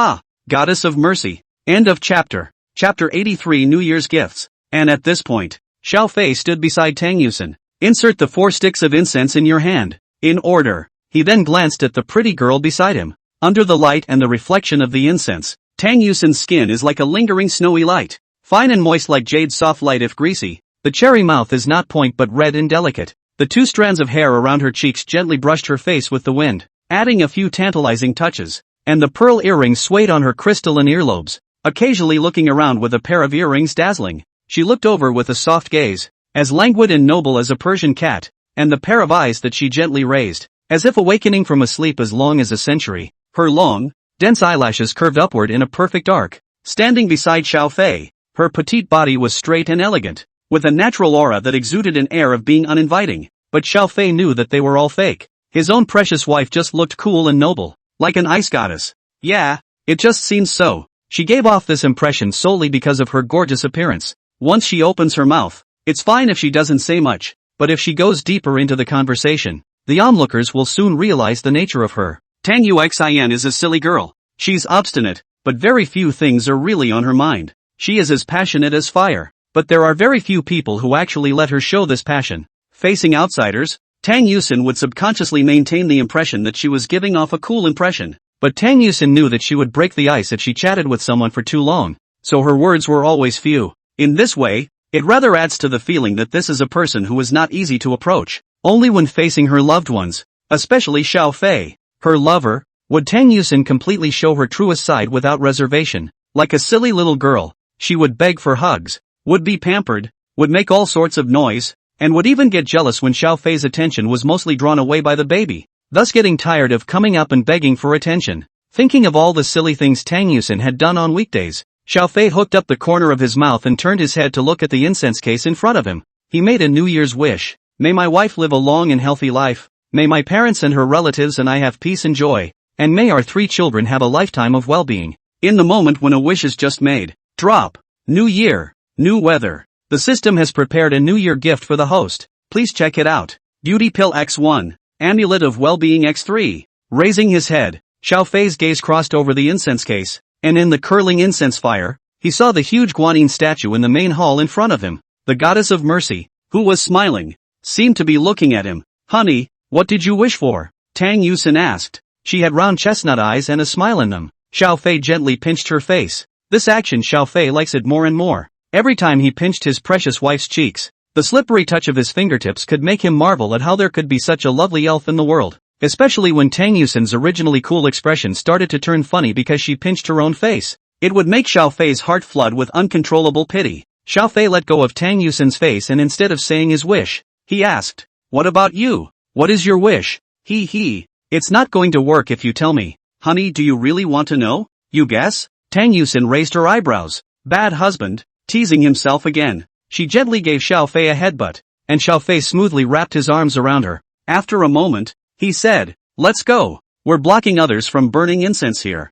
A: Goddess of Mercy. End of chapter. Chapter 83 New Year's Gifts. And at this point, Xiao Fei stood beside Tang Yusin. Insert the 4 sticks of incense in your hand. In order. He then glanced at the pretty girl beside him. Under the light and the reflection of the incense, Tang Yusin's skin is like a lingering snowy light. Fine and moist like jade, soft light if greasy. The cherry mouth is not point but red and delicate. The 2 strands of hair around her cheeks gently brushed her face with the wind, adding a few tantalizing touches. And the pearl earrings swayed on her crystalline earlobes. Occasionally looking around with a pair of earrings dazzling, she looked over with a soft gaze, as languid and noble as a Persian cat, and the pair of eyes that she gently raised, as if awakening from a sleep as long as a century. Her long, dense eyelashes curved upward in a perfect arc. Standing beside Xiao Fei, her petite body was straight and elegant, with a natural aura that exuded an air of being uninviting. But Xiao Fei knew that they were all fake. His own precious wife just looked cool and noble, like an ice goddess. Yeah, it just seems so. She gave off this impression solely because of her gorgeous appearance. Once she opens her mouth, it's fine if she doesn't say much, but if she goes deeper into the conversation, the onlookers will soon realize the nature of her. Tang Yuxin is a silly girl. She's obstinate, but very few things are really on her mind. She is as passionate as fire, but there are very few people who actually let her show this passion. Facing outsiders, Tang Yusin would subconsciously maintain the impression that she was giving off a cool impression. But Tang Yusin knew that she would break the ice if she chatted with someone for too long, so her words were always few. In this way, it rather adds to the feeling that this is a person who is not easy to approach. Only when facing her loved ones, especially Xiao Fei, her lover, would Tang Yusin completely show her truest side without reservation. Like a silly little girl, she would beg for hugs, would be pampered, would make all sorts of noise, and would even get jealous when Xiao Fei's attention was mostly drawn away by the baby, thus getting tired of coming up and begging for attention. Thinking of all the silly things Tang Yusin had done on weekdays, Xiao Fei hooked up the corner of his mouth and turned his head to look at the incense case in front of him. He made a New Year's wish. May my wife live a long and healthy life. May my parents and her relatives and I have peace and joy. And may our 3 children have a lifetime of well-being. In the moment when a wish is just made, drop. New year, new weather. The system has prepared a New Year gift for the host. Please check it out. Beauty Pill X1. Amulet of Well-Being X3. Raising his head, Xiao Fei's gaze crossed over the incense case, and in the curling incense fire, he saw the huge Guanyin statue in the main hall in front of him. The Goddess of Mercy, who was smiling, seemed to be looking at him. Honey, what did you wish for? Tang Yusin asked. She had round chestnut eyes and a smile in them. Xiao Fei gently pinched her face. This action Xiao Fei likes it more and more. Every time he pinched his precious wife's cheeks, the slippery touch of his fingertips could make him marvel at how there could be such a lovely elf in the world. Especially when Tang Yusin's originally cool expression started to turn funny because she pinched her own face. It would make Xiao Fei's heart flood with uncontrollable pity. Xiao Fei let go of Tang Yusin's face and instead of saying his wish, he asked, "What about you? What is your wish?" It's not going to work if you tell me. Honey, do you really want to know? You guess? Tang Yusin raised her eyebrows. Bad husband, teasing himself again. She gently gave Xiao Fei a headbutt, and Xiao Fei smoothly wrapped his arms around her. After a moment, he said, "Let's go. We're blocking others from burning incense here."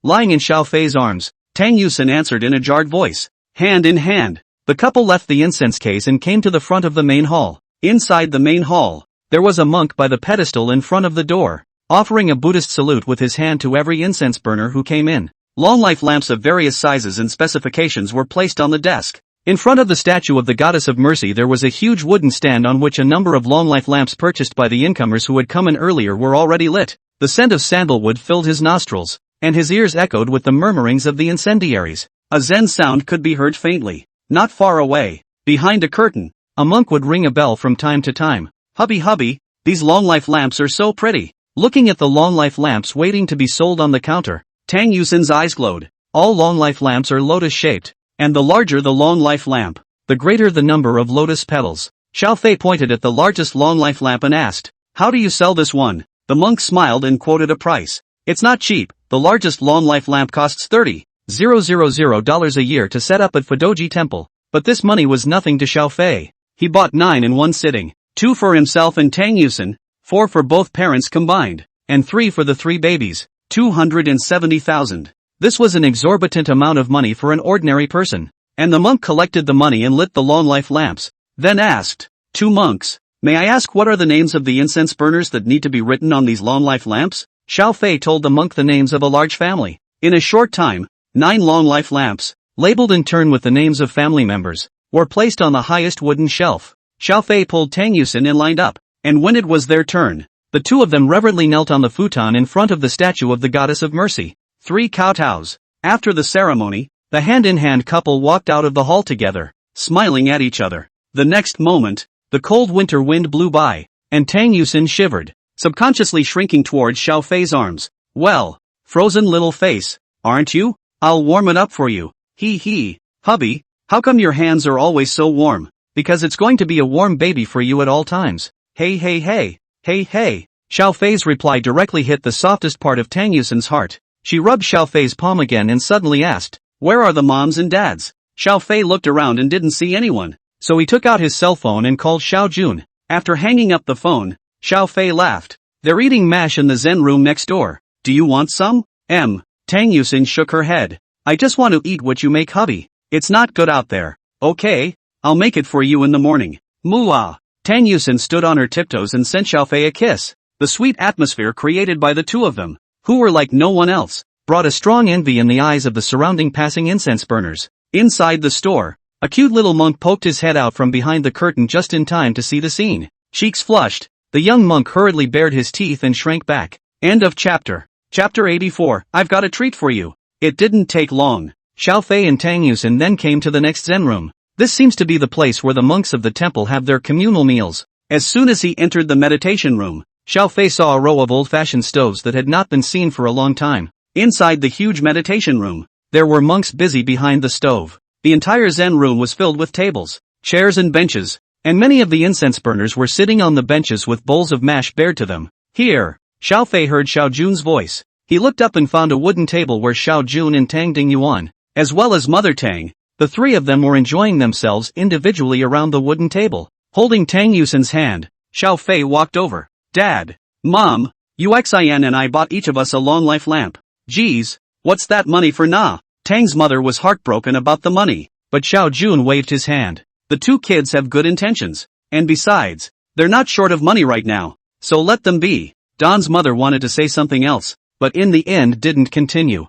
A: Lying in Xiao Fei's arms, Tang Yusin answered in a jarred voice. Hand in hand, the couple left the incense case and came to the front of the main hall. Inside the main hall, there was a monk by the pedestal in front of the door, offering a Buddhist salute with his hand to every incense burner who came in. Long life lamps of various sizes and specifications were placed on the desk. In front of the statue of the Goddess of Mercy there was a huge wooden stand on which a number of long life lamps purchased by the incomers who had come in earlier were already lit. The scent of sandalwood filled his nostrils, and his ears echoed with the murmurings of the incendiaries. A Zen sound could be heard faintly. Not far away, behind a curtain, a monk would ring a bell from time to time. Hubby, these long life lamps are so pretty. Looking at the long life lamps waiting to be sold on the counter, Tang Yusin's eyes glowed. All long life lamps are lotus-shaped, and the larger the long life lamp, the greater the number of lotus petals. Xiao Fei pointed at the largest long life lamp and asked, "How do you sell this one?" The monk smiled and quoted a price. "It's not cheap. The largest long life lamp costs $30,000 a year to set up at Fudoji Temple." But this money was nothing to Xiao Fei. He bought 9 in one sitting, 2 for himself and Tang Yusin, 4 for both parents combined, and 3 for the 3 babies, 270,000. This was an exorbitant amount of money for an ordinary person. And the monk collected the money and lit the long life lamps, then asked, "2 monks, May I ask what are the names of the incense burners that need to be written on these long life lamps? Xiao Fei told the monk the names of a large family. In a short time, 9 long life lamps, labeled in turn with the names of family members, were placed on the highest wooden shelf. Xiao Fei pulled Tang Yusin and lined up, and when it was their turn, the two of them reverently knelt on the futon in front of the statue of the goddess of mercy. 3 kowtows. After the ceremony, the hand-in-hand couple walked out of the hall together, smiling at each other. The next moment, the cold winter wind blew by, and Tang Yusin shivered, subconsciously shrinking towards Xiao Fei's arms. Well, frozen little face, aren't you? I'll warm it up for you. Hee. Hubby, how come your hands are always so warm? Because it's going to be a warm baby for you at all times. Hey. Xiao Fei's reply directly hit the softest part of Tang Yusin's heart. She rubbed Xiao Fei's palm again and suddenly asked, "Where are the moms and dads?" Xiao Fei looked around and didn't see anyone, so he took out his cell phone and called Xiao Jun. After hanging up the phone, Xiao Fei laughed. "They're eating mash in the Zen room next door. Do you want some?" Tang Yusin shook her head. "I just want to eat what you make, hubby. It's not good out there." "Okay, I'll make it for you in the morning." Mooah. Tang Yusin stood on her tiptoes and sent Xiao Fei a kiss. The sweet atmosphere created by the two of them, who were like no one else, brought a strong envy in the eyes of the surrounding passing incense burners. Inside the store, a cute little monk poked his head out from behind the curtain just in time to see the scene. Cheeks flushed, the young monk hurriedly bared his teeth and shrank back. End of chapter. Chapter 84. I've got a treat for you. It didn't take long. Xiao Fei and Tang Yusin then came to the next Zen room. This seems to be the place where the monks of the temple have their communal meals. As soon as he entered the meditation room, Xiao Fei saw a row of old-fashioned stoves that had not been seen for a long time. Inside the huge meditation room, there were monks busy behind the stove. The entire Zen room was filled with tables, chairs and benches, and many of the incense burners were sitting on the benches with bowls of mash bared to them. Here, Xiao Fei heard Xiao Jun's voice. He looked up and found a wooden table where Xiao Jun and Tang Dingyuan, as well as Mother Tang, the three of them were enjoying themselves individually around the wooden table. Holding Tang Yusin's hand, Xiao Fei walked over. "Dad, Mom, Uxin and I bought each of us a long life lamp. Geez, what's that money for nah?" Tang's mother was heartbroken about the money, but Xiao Jun waved his hand. The two kids have good intentions, and besides, they're not short of money right now, so let them be. Don's mother wanted to say something else, but in the end didn't continue.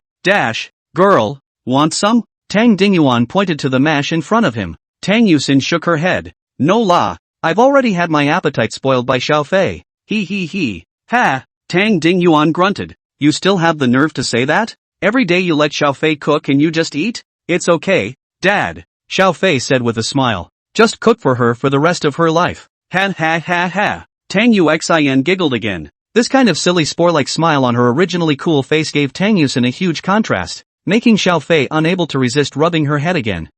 A: Girl, want some? Tang Dingyuan pointed to the mash in front of him. Tang Yusin shook her head. "No la, I've already had my appetite spoiled by Xiao Fei." He. Ha! Tang Dingyuan grunted. "You still have the nerve to say that? Every day you let Xiao Fei cook and you just eat? It's okay, Dad," Xiao Fei said with a smile. "Just cook for her for the rest of her life." Ha. Tang Uxin giggled again. This kind of silly spore-like smile on her originally cool face gave Tang Yusin a huge contrast, making Xiao Fei unable to resist rubbing her head again.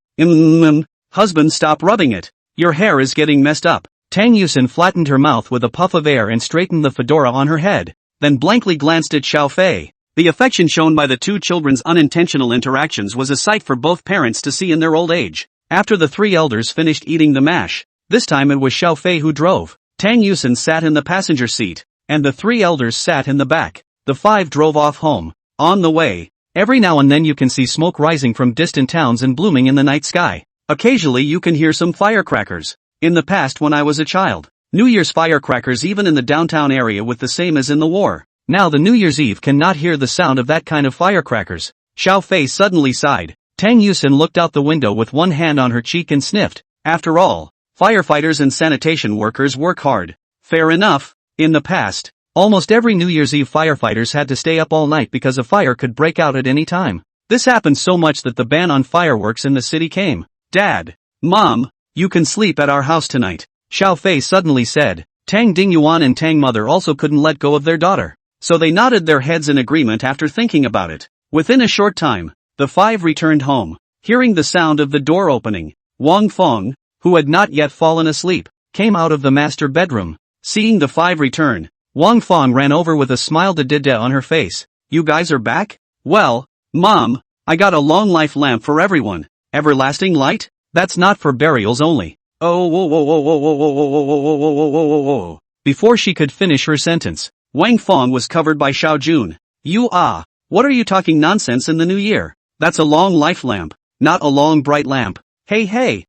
A: Husband, stop rubbing it. Your hair is getting messed up." Tang Yusin flattened her mouth with a puff of air and straightened the fedora on her head, then blankly glanced at Xiao Fei. The affection shown by the two children's unintentional interactions was a sight for both parents to see in their old age. After the three elders finished eating the mash, this time it was Xiao Fei who drove. Tang Yusin sat in the passenger seat, and the three elders sat in the back. The five drove off home. On the way, every now and then you can see smoke rising from distant towns and blooming in the night sky. Occasionally you can hear some firecrackers. In the past when I was a child, New Year's firecrackers even in the downtown area with the same as in the war. Now the New Year's Eve cannot hear the sound of that kind of firecrackers. Xiao Fei suddenly sighed. Tang Yusin looked out the window with one hand on her cheek and sniffed. After all, firefighters and sanitation workers work hard. Fair enough. In the past, almost every New Year's Eve firefighters had to stay up all night because a fire could break out at any time. This happened so much that the ban on fireworks in the city came. "Dad, Mom, you can sleep at our house tonight," Xiao Fei suddenly said. Tang Dingyuan and Tang Mother also couldn't let go of their daughter, so they nodded their heads in agreement after thinking about it. Within a short time, the five returned home. Hearing the sound of the door opening, Wang Feng, who had not yet fallen asleep, came out of the master bedroom. Seeing the five return, Wang Feng ran over with a smile on her face. "You guys are back? Well, Mom, I got a long life lamp for everyone. Everlasting light? That's not for burials only." Oh. Before she could finish her sentence, Wang Feng was covered by Xiao Jun. What are you talking nonsense in the new year? That's a long life lamp, not a long bright lamp. Hey,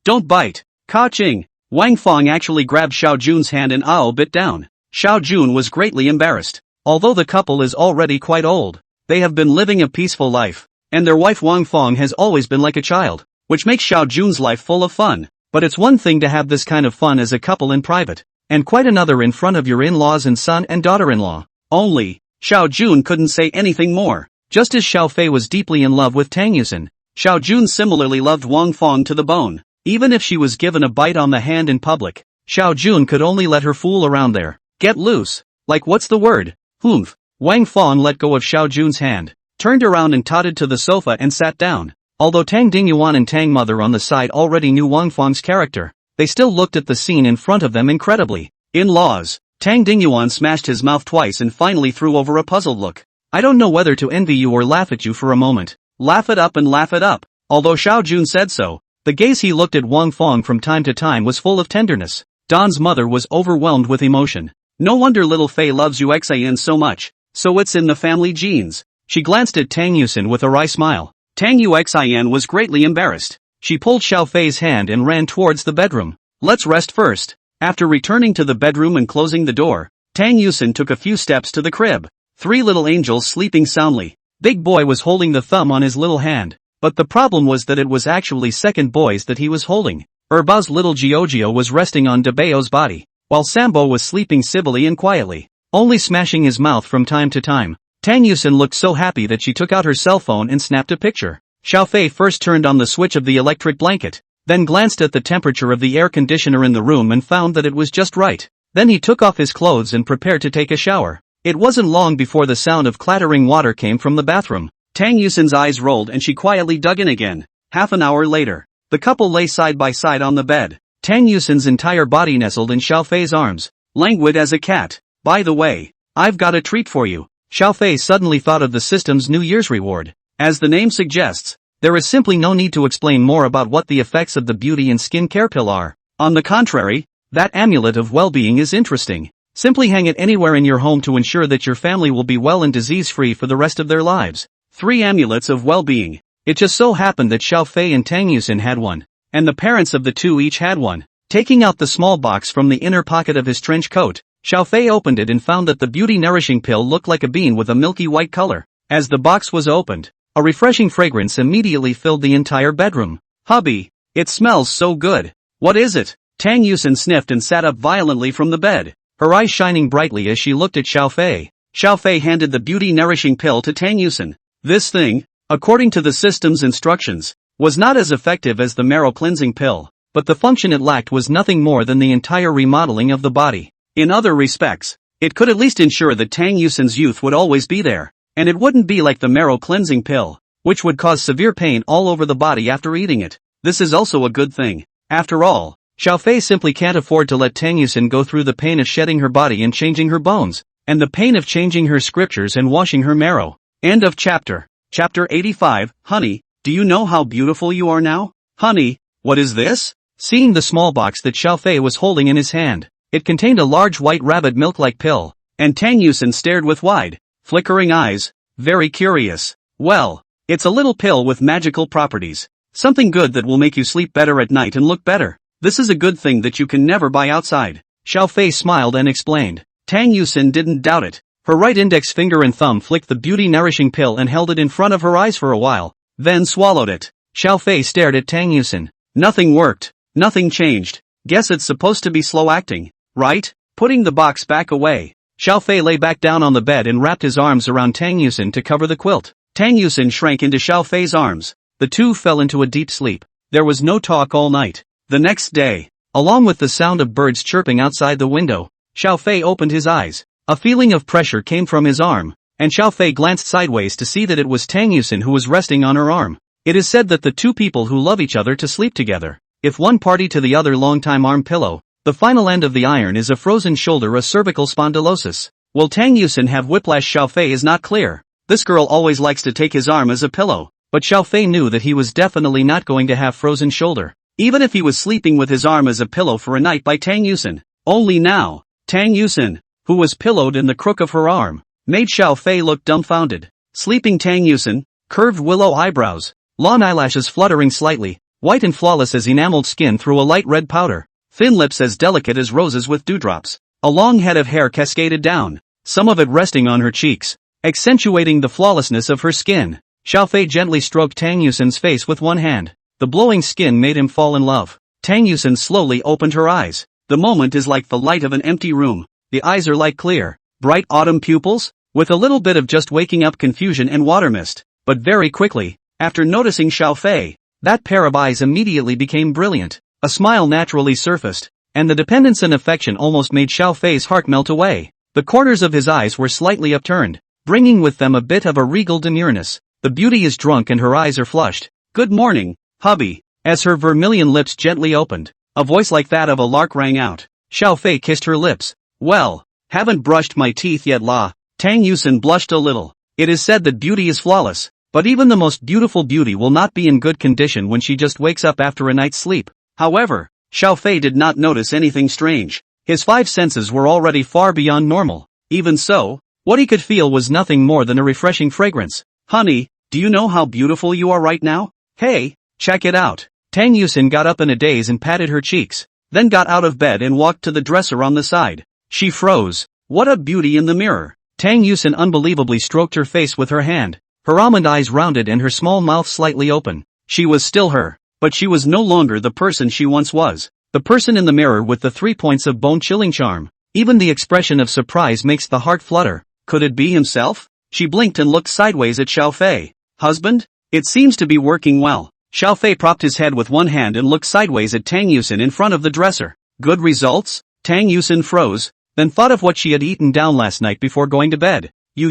A: don't bite. Ka-ching. Wang Fong actually grabbed Xiao Jun's hand and bit down. Xiao Jun was greatly embarrassed. Although the couple is already quite old, they have been living a peaceful life, and their wife Wang Fong has always been like a child, which makes Xiao Jun's life full of fun. But it's one thing to have this kind of fun as a couple in private, and quite another in front of your in-laws and son and daughter-in-law. Only, Xiao Jun couldn't say anything more. Just as Xiao Fei was deeply in love with Tang Yusin, Xiao Jun similarly loved Wang Fong to the bone. Even if she was given a bite on the hand in public, Xiao Jun could only let her fool around there. Get loose. Like what's the word? Humph. Wang Fong let go of Xiao Jun's hand, turned around and totted to the sofa and sat down. Although Tang Dingyuan and Tang Mother on the side already knew Wang Fong's character, they still looked at the scene in front of them incredibly. In-laws. Tang Dingyuan smashed his mouth twice and finally threw over a puzzled look. I don't know whether to envy you or laugh at you for a moment. Laugh it up and laugh it up. Although Xiao Jun said so, the gaze he looked at Wang Fong from time to time was full of tenderness. Don's mother was overwhelmed with emotion. No wonder little Fei loves you Xian so much, so it's in the family genes. She glanced at Tang Yusin with a wry smile. Tang Yuxian was greatly embarrassed. She pulled Xiao Fei's hand and ran towards the bedroom. Let's rest first. After returning to the bedroom and closing the door, Tang Yusin took a few steps to the crib. 3 little angels sleeping soundly. Big Boy was holding the thumb on his little hand, but the problem was that it was actually second boy's that he was holding. Erbao's little Giorgio was resting on Debao's body, while Sambo was sleeping civilly and quietly, only smashing his mouth from time to time. Tang Yusin looked so happy that she took out her cell phone and snapped a picture. Xiao Fei first turned on the switch of the electric blanket, then glanced at the temperature of the air conditioner in the room and found that it was just right. Then he took off his clothes and prepared to take a shower. It wasn't long before the sound of clattering water came from the bathroom. Tang Yusin's eyes rolled and she quietly dug in again. Half an hour later, the couple lay side by side on the bed. Tang Yusin's entire body nestled in Xiao Fei's arms, languid as a cat. By the way, I've got a treat for you. Xiao Fei suddenly thought of the system's New Year's reward. As the name suggests, there is simply no need to explain more about what the effects of the beauty and skin care pill are. On the contrary, that amulet of well-being is interesting. Simply hang it anywhere in your home to ensure that your family will be well and disease-free for the rest of their lives. 3 amulets of well-being. It just so happened that Xiao Fei and Tang Yusin had one, and the parents of the two each had one. Taking out the small box from the inner pocket of his trench coat, Xiao Fei opened it and found that the beauty-nourishing pill looked like a bean with a milky white color. As the box was opened, a refreshing fragrance immediately filled the entire bedroom. Hubby, it smells so good. What is it? Tang Yusin sniffed and sat up violently from the bed, her eyes shining brightly as she looked at Xiao Fei. Xiao Fei handed the beauty-nourishing pill to Tang Yusin. This thing, according to the system's instructions, was not as effective as the marrow cleansing pill, but the function it lacked was nothing more than the entire remodeling of the body. In other respects, it could at least ensure that Tang Yusin's youth would always be there, and it wouldn't be like the marrow cleansing pill, which would cause severe pain all over the body after eating it. This is also a good thing. After all, Xiao Fei simply can't afford to let Tang Yusin go through the pain of shedding her body and changing her bones, and the pain of changing her scriptures and washing her marrow. End of chapter. Chapter 85, Honey, do you know how beautiful you are now? Honey, what is this? Seeing the small box that Xiao Fei was holding in his hand, it contained a large white rabbit milk-like pill, and Tang Yusin stared with wide, flickering eyes, very curious. Well, it's a little pill with magical properties. Something good that will make you sleep better at night and look better. This is a good thing that you can never buy outside. Xiao Fei smiled and explained. Tang Yusin didn't doubt it. Her right index finger and thumb flicked the beauty-nourishing pill and held it in front of her eyes for a while, then swallowed it. Xiao Fei stared at Tang Yusin. Nothing worked. Nothing changed. Guess it's supposed to be slow acting, right? Putting the box back away, Xiao Fei lay back down on the bed and wrapped his arms around Tang Yusin to cover the quilt. Tang Yusin shrank into Xiao Fei's arms. The two fell into a deep sleep. There was no talk all night. The next day, along with the sound of birds chirping outside the window, Xiao Fei opened his eyes. A feeling of pressure came from his arm, and Xiao Fei glanced sideways to see that it was Tang Yusin who was resting on her arm. It is said that the two people who love each other to sleep together, if one party to the other long-time arm pillow, the final end of the iron is a frozen shoulder, a cervical spondylosis. Will Tang Yusin have whiplash? Xiao Fei is not clear. This girl always likes to take his arm as a pillow, but Xiao Fei knew that he was definitely not going to have frozen shoulder, even if he was sleeping with his arm as a pillow for a night by Tang Yusin. Only now, Tang Yusin, who was pillowed in the crook of her arm, made Xiao Fei look dumbfounded. Sleeping Tang Yusin, curved willow eyebrows, long eyelashes fluttering slightly, white and flawless as enameled skin through a light red powder, thin lips as delicate as roses with dewdrops, a long head of hair cascaded down, some of it resting on her cheeks, accentuating the flawlessness of her skin. Xiaofei gently stroked Tang Yusin's face with one hand. The glowing skin made him fall in love. Tang Yusin slowly opened her eyes. The moment is like the light of an empty room. The eyes are like clear, bright autumn pupils, with a little bit of just waking up confusion and water mist. But very quickly, after noticing Xiaofei, that pair of eyes immediately became brilliant. A smile naturally surfaced, and the dependence and affection almost made Xiaofei's heart melt away. The corners of his eyes were slightly upturned, bringing with them a bit of a regal demureness. The beauty is drunk and her eyes are flushed. Good morning, hubby. As her vermilion lips gently opened, a voice like that of a lark rang out. Xiaofei kissed her lips. Well, haven't brushed my teeth yet la. Tang Yusin blushed a little. It is said that beauty is flawless, but even the most beautiful beauty will not be in good condition when she just wakes up after a night's sleep. However, Xiaofei did not notice anything strange. His five senses were already far beyond normal. Even so, what he could feel was nothing more than a refreshing fragrance. Honey, do you know how beautiful you are right now? Hey, check it out. Tang Yusin got up in a daze and patted her cheeks, then got out of bed and walked to the dresser on the side. She froze. What a beauty in the mirror. Tang Yusin unbelievably stroked her face with her hand, her almond eyes rounded and her small mouth slightly open. She was still her, but she was no longer the person she once was. The person in the mirror with the 3 points of bone-chilling charm. Even the expression of surprise makes the heart flutter. Could it be himself? She blinked and looked sideways at Xiaofei. Husband? It seems to be working well. Xiaofei propped his head with one hand and looked sideways at Tang Yusin in front of the dresser. Good results? Tang Yusin froze, then thought of what she had eaten down last night before going to bed. You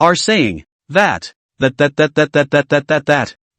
A: are saying that.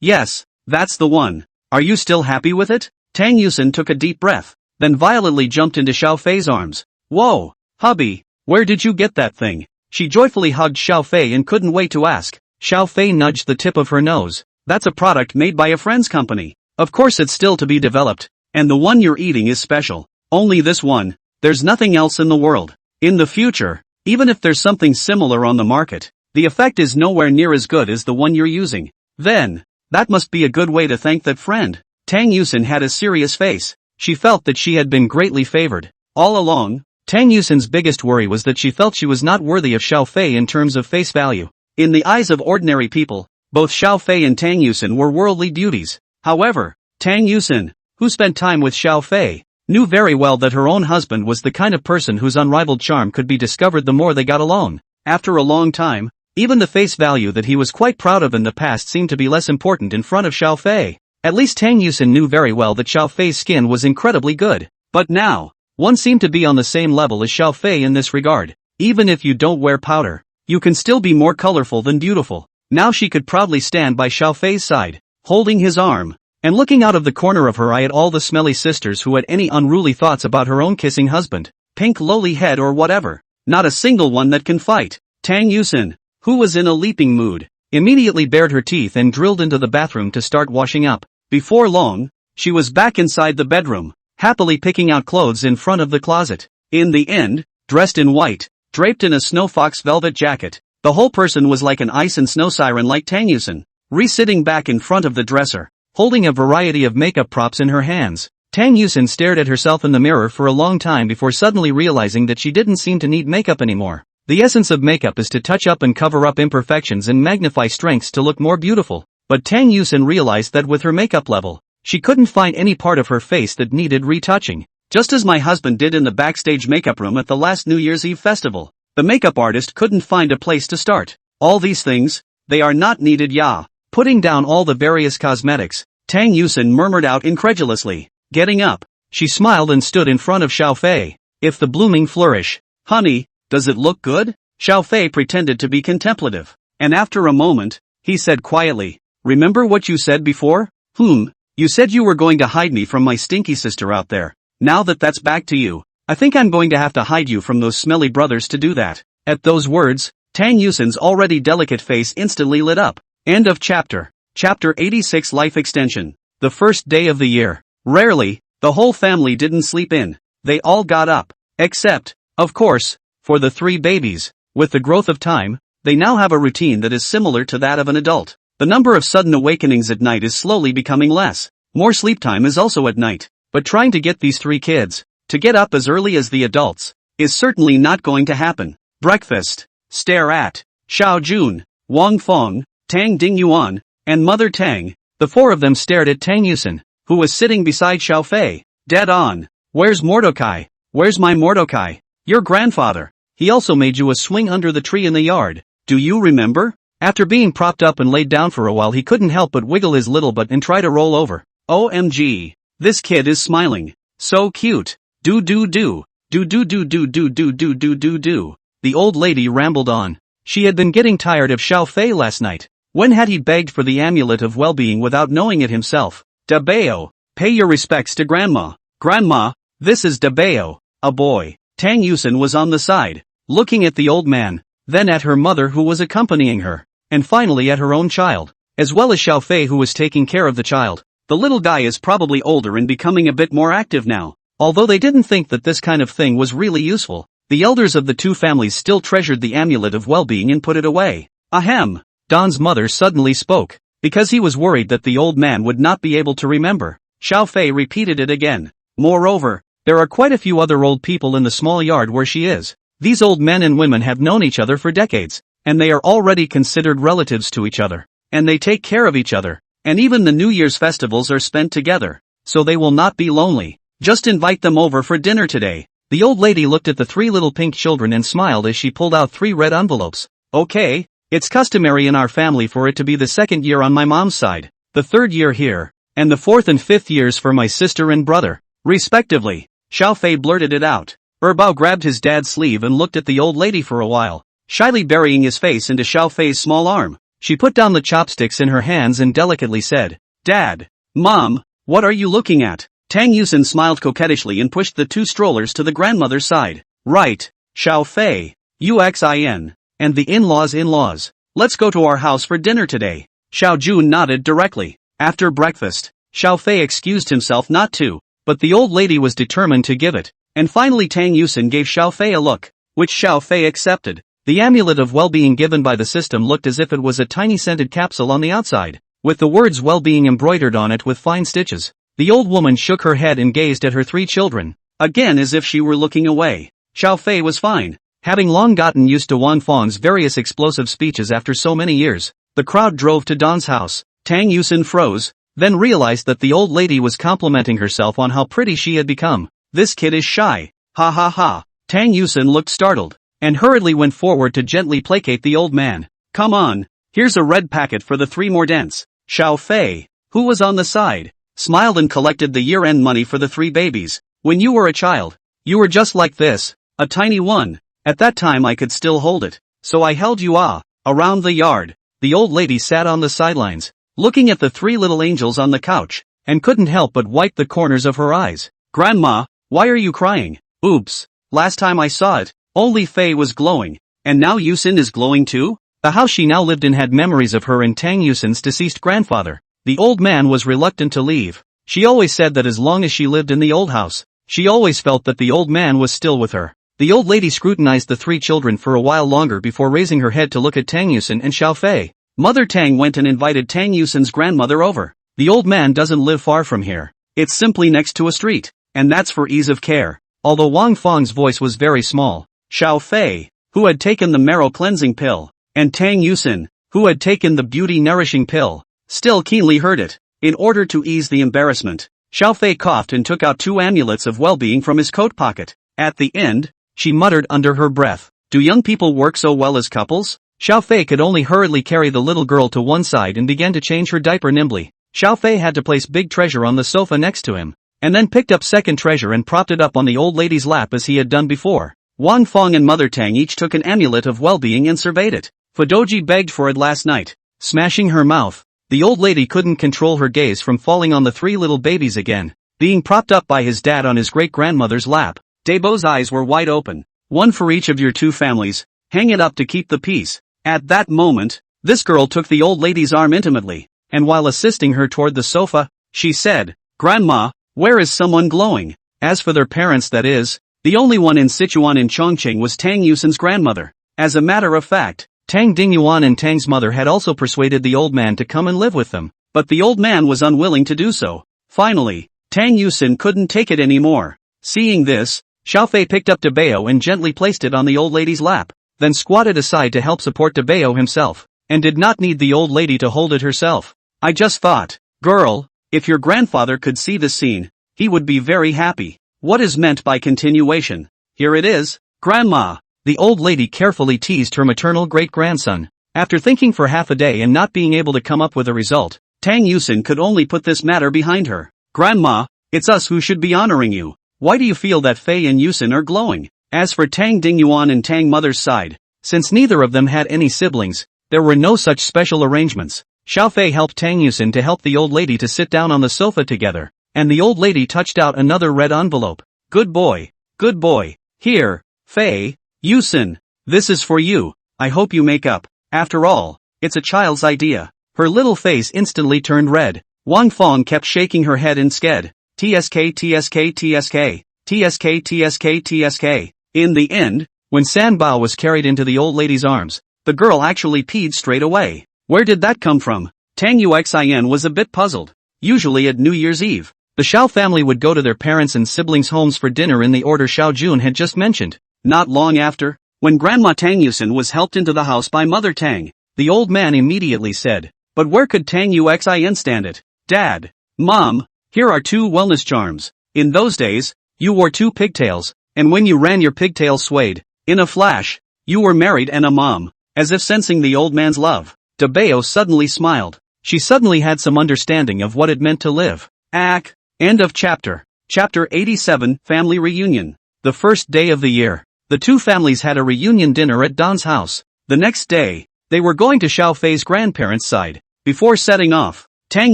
A: Yes, that's the one. Are you still happy with it? Tang Yusin took a deep breath, then violently jumped into Xiaofei's arms. Whoa, hubby, where did you get that thing? She joyfully hugged Xiaofei and couldn't wait to ask. Xiaofei nudged the tip of her nose. That's a product made by a friend's company. Of course it's still to be developed, and the one you're eating is special. Only this one. There's nothing else in the world. In the future, even if there's something similar on the market, the effect is nowhere near as good as the one you're using. Then, that must be a good way to thank that friend. Tang Yusin had a serious face. She felt that she had been greatly favored. All along, Tang Yusin's biggest worry was that she felt she was not worthy of Xiaofei in terms of face value. In the eyes of ordinary people, both Xiaofei and Tang Yusin were worldly beauties. However, Tang Yusin, who spent time with Xiaofei, knew very well that her own husband was the kind of person whose unrivaled charm could be discovered the more they got along. After a long time, even the face value that he was quite proud of in the past seemed to be less important in front of Xiaofei. At least Tang Yusin knew very well that Xiaofei's skin was incredibly good. But now, one seemed to be on the same level as Xiaofei in this regard. Even if you don't wear powder, you can still be more colorful than beautiful. Now she could proudly stand by Xiaofei's side, holding his arm, and looking out of the corner of her eye at all the smelly sisters who had any unruly thoughts about her own kissing husband, pink lowly head or whatever. Not a single one that can fight. Tang Yusin, who was in a leaping mood, immediately bared her teeth and drilled into the bathroom to start washing up. Before long, she was back inside the bedroom, happily picking out clothes in front of the closet. In the end, dressed in white, draped in a snow fox velvet jacket, the whole person was like an ice and snow siren like Tang Yusin. Sitting back in front of the dresser, holding a variety of makeup props in her hands, Tang Yusin stared at herself in the mirror for a long time before suddenly realizing that she didn't seem to need makeup anymore. The essence of makeup is to touch up and cover up imperfections and magnify strengths to look more beautiful. But Tang Yusin realized that with her makeup level, she couldn't find any part of her face that needed retouching. Just as my husband did in the backstage makeup room at the last New Year's Eve festival. The makeup artist couldn't find a place to start. All these things, they are not needed ya. Putting down all the various cosmetics, Tang Yusin murmured out incredulously. Getting up, she smiled and stood in front of Xiaofei. If the blooming flourish. Honey, does it look good? Xiaofei pretended to be contemplative. And after a moment, he said quietly. Remember what you said before? You said you were going to hide me from my stinky sister out there. Now that that's back to you, I think I'm going to have to hide you from those smelly brothers to do that. At those words, Tang Yusin's already delicate face instantly lit up. End of chapter. Chapter 86 Life Extension. The first day of the year. Rarely, the whole family didn't sleep in. They all got up. Except, of course, for the 3 babies. With the growth of time, they now have a routine that is similar to that of an adult. The number of sudden awakenings at night is slowly becoming less. More sleep time is also at night. But trying to get these 3 kids to get up as early as the adults is certainly not going to happen. Breakfast. Stare at Xiao Jun, Wang Feng, Tang Dingyuan, and Mother Tang. The 4 of them stared at Tang Yusin, who was sitting beside Xiao Fei. Dead on. Where's Mordecai? Where's my Mordecai? Your grandfather. He also made you a swing under the tree in the yard. Do you remember? After being propped up and laid down for a while, he couldn't help but wiggle his little butt and try to roll over. OMG. This kid is smiling. So cute. Do do do. Do do do do do do do do do do. The old lady rambled on. She had been getting tired of Xiao Fei last night. When had he begged for the amulet of well-being without knowing it himself? Dabeo. Pay your respects to Grandma. Grandma, this is Dabeo, a boy. Tang Yusin was on the side, looking at the old man, then at her mother who was accompanying her, and finally at her own child, as well as Xiao Fei who was taking care of the child. The little guy is probably older and becoming a bit more active now. Although they didn't think that this kind of thing was really useful, the elders of the 2 families still treasured the amulet of well-being and put it away. Ahem. Don's mother suddenly spoke, because he was worried that the old man would not be able to remember. Xiao Fei repeated it again. Moreover, there are quite a few other old people in the small yard where she is. These old men and women have known each other for decades, and they are already considered relatives to each other, and they take care of each other, and even the New Year's festivals are spent together, so they will not be lonely. Just invite them over for dinner today. The old lady looked at the 3 little pink children and smiled as she pulled out 3 red envelopes. Okay, it's customary in our family for it to be the 2nd year on my mom's side, the 3rd year here, and the 4th and 5th years for my sister and brother, respectively. Xiao Fei blurted it out. Bao grabbed his dad's sleeve and looked at the old lady for a while, shyly burying his face into Xiao Fei's small arm. She put down the chopsticks in her hands and delicately said, Dad. Mom, what are you looking at? Tang Yusin smiled coquettishly and pushed the 2 strollers to the grandmother's side. Right, Xiao Fei. UXIN. And the in-laws. Let's go to our house for dinner today. Xiao Jun nodded directly. After breakfast, Xiao Fei excused himself not to, but the old lady was determined to give it. And finally Tang Yusin gave Xiao Fei a look, which Xiao Fei accepted. The amulet of well-being given by the system looked as if it was a tiny scented capsule on the outside, with the words well-being embroidered on it with fine stitches. The old woman shook her head and gazed at her 3 children, again as if she were looking away. Xiao Fei was fine. Having long gotten used to Wang Feng's various explosive speeches after so many years, the crowd drove to Don's house. Tang Yusin froze, then realized that the old lady was complimenting herself on how pretty she had become. This kid is shy. Ha ha ha. Tang Yusin looked startled, and hurriedly went forward to gently placate the old man. Come on, here's a red packet for the 3 more dents. Xiao Fei, who was on the side, smiled and collected the year-end money for the 3 babies. When you were a child, you were just like this, a tiny one. At that time I could still hold it, so I held you around the yard. The old lady sat on the sidelines, looking at the 3 little angels on the couch, and couldn't help but wipe the corners of her eyes. Grandma, why are you crying? Oops, last time I saw it, only Fei was glowing, and now Yusin is glowing too? The house she now lived in had memories of her and Tang Yusin's deceased grandfather. The old man was reluctant to leave. She always said that as long as she lived in the old house, she always felt that the old man was still with her. The old lady scrutinized the 3 children for a while longer before raising her head to look at Tang Yusin and Xiao Fei. Mother Tang went and invited Tang Yusin's grandmother over. The old man doesn't live far from here. It's simply next to a street, and that's for ease of care. Although Wang Feng's voice was very small, Xiao Fei, who had taken the marrow cleansing pill, and Tang Yusin, who had taken the beauty nourishing pill, still keenly heard it. In order to ease the embarrassment, Xiao Fei coughed and took out 2 amulets of well-being from his coat pocket. At the end, she muttered under her breath, do young people work so well as couples? Xiao Fei could only hurriedly carry the little girl to one side and began to change her diaper nimbly. Xiao Fei had to place Big Treasure on the sofa next to him, and then picked up Second Treasure and propped it up on the old lady's lap as he had done before. Wang Feng and Mother Tang each took an amulet of well-being and surveyed it. Fudoji begged for it last night. Smashing her mouth, the old lady couldn't control her gaze from falling on the 3 little babies again, being propped up by his dad on his great-grandmother's lap. Debo's eyes were wide open. One for each of your 2 families, hang it up to keep the peace. At that moment, this girl took the old lady's arm intimately, and while assisting her toward the sofa, she said, Grandma, where is someone glowing? As for their parents, that is, the only one in Sichuan in Chongqing was Tang Yusin's grandmother. As a matter of fact, Tang Dingyuan and Tang's mother had also persuaded the old man to come and live with them, but the old man was unwilling to do so. Finally, Tang Yusin couldn't take it anymore. Seeing this, Xiaofei picked up Debeo and gently placed it on the old lady's lap, then squatted aside to help support Debeo himself, and did not need the old lady to hold it herself. I just thought, girl, if your grandfather could see this scene, he would be very happy. What is meant by continuation? Here it is, Grandma. The old lady carefully teased her maternal great-grandson. After thinking for half a day and not being able to come up with a result, Tang Yusin could only put this matter behind her. Grandma, it's us who should be honoring you. Why do you feel that Fei and Yusin are glowing? As for Tang Dingyuan and Tang Mother's side, since neither of them had any siblings, there were no such special arrangements. Xiaofei helped Tang Yusin to help the old lady to sit down on the sofa together, and the old lady touched out another red envelope. Good boy. Good boy. Here, Fei, Yusin, this is for you. I hope you make up. After all, it's a child's idea. Her little face instantly turned red. Wang Fong kept shaking her head and sked. TSK TSK TSK. TSK TSK TSK. In the end, when Sanbao was carried into the old lady's arms, the girl actually peed straight away. Where did that come from? Tang Yuxin was a bit puzzled. Usually at New Year's Eve, the Xiao family would go to their parents' and siblings' homes for dinner in the order Xiao Jun had just mentioned. Not long after, when Grandma Tang Yusin was helped into the house by Mother Tang, the old man immediately said, but where could Tang Yuxin stand it? Dad, Mom, here are 2 wellness charms. In those days, you wore 2 pigtails, and when you ran your pigtails swayed. In a flash, you were married and a mom. As if sensing the old man's love, Debeo suddenly smiled. She suddenly had some understanding of what it meant to live. End of chapter. Chapter 87, Family Reunion. The first day of the year, the 2 families had a reunion dinner at Don's house. The next day, they were going to Xiaofei's grandparents' side. Before setting off, Tang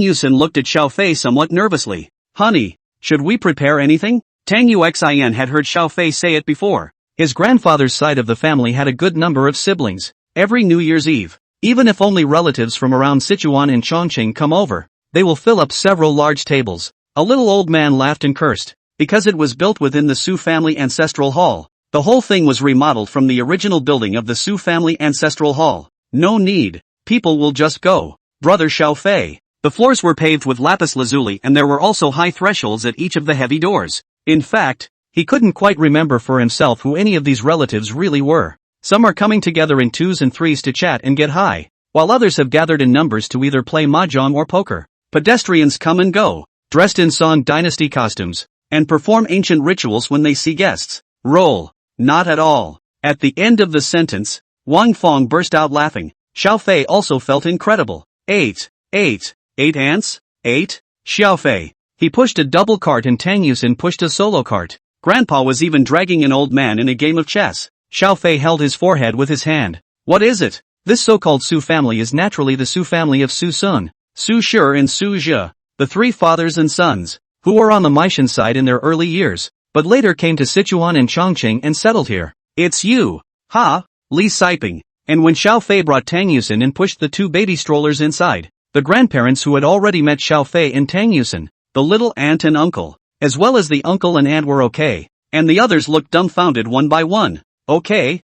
A: Yusin looked at Xiaofei somewhat nervously. Honey, should we prepare anything? Tang Yuxin had heard Xiaofei say it before. His grandfather's side of the family had a good number of siblings. Every New Year's Eve, even if only relatives from around Sichuan and Chongqing come over, they will fill up several large tables. A little old man laughed and cursed, because it was built within the Su family ancestral hall. The whole thing was remodeled from the original building of the Su family ancestral hall. No need, people will just go. Brother Xiaofei. The floors were paved with lapis lazuli and there were also high thresholds at each of the heavy doors. In fact, he couldn't quite remember for himself who any of these relatives really were. Some are coming together in 2s and 3s to chat and get high, while others have gathered in numbers to either play mahjong or poker. Pedestrians come and go, dressed in Song Dynasty costumes, and perform ancient rituals when they see guests. Roll. Not at all. At the end of the sentence, Wang Fong burst out laughing. Xiaofei also felt incredible. 8 ants? 8? Xiaofei. He pushed a double cart and Tang Yusin pushed a solo cart. Grandpa was even dragging an old man in a game of chess. Xiaofei held his forehead with his hand. What is it? This so-called Su family is naturally the Su family of Su Sun, Su Shi and Su Zhe, the 3 fathers and sons, who were on the Maishan side in their early years, but later came to Sichuan and Chongqing and settled here. It's you. Ha! Li Siping. And when Xiaofei brought Tang Yusin and pushed the 2 baby strollers inside, the grandparents who had already met Xiaofei and Tang Yusin, the little aunt and uncle, as well as the uncle and aunt were okay, and the others looked dumbfounded one by one. Okay,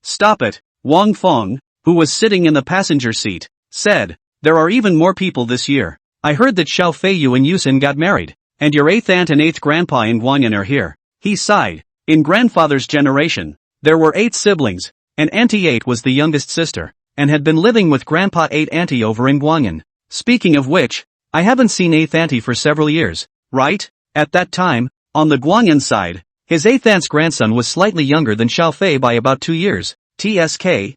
A: stop it. Wang Fong, who was sitting in the passenger seat, said, there are even more people this year. I heard that Xiaofei Yu and Yusin got married, and your 8th aunt and 8th grandpa in Guanyin are here. He sighed. In grandfather's generation, there were 8 siblings, and Auntie 8 was the youngest sister, and had been living with Grandpa 8 Auntie over in Guanyin. Speaking of which, I haven't seen 8th Auntie for several years, right? At that time, on the Guanyin side, his 8th aunt's grandson was slightly younger than Xiaofei by about 2 years. TSK,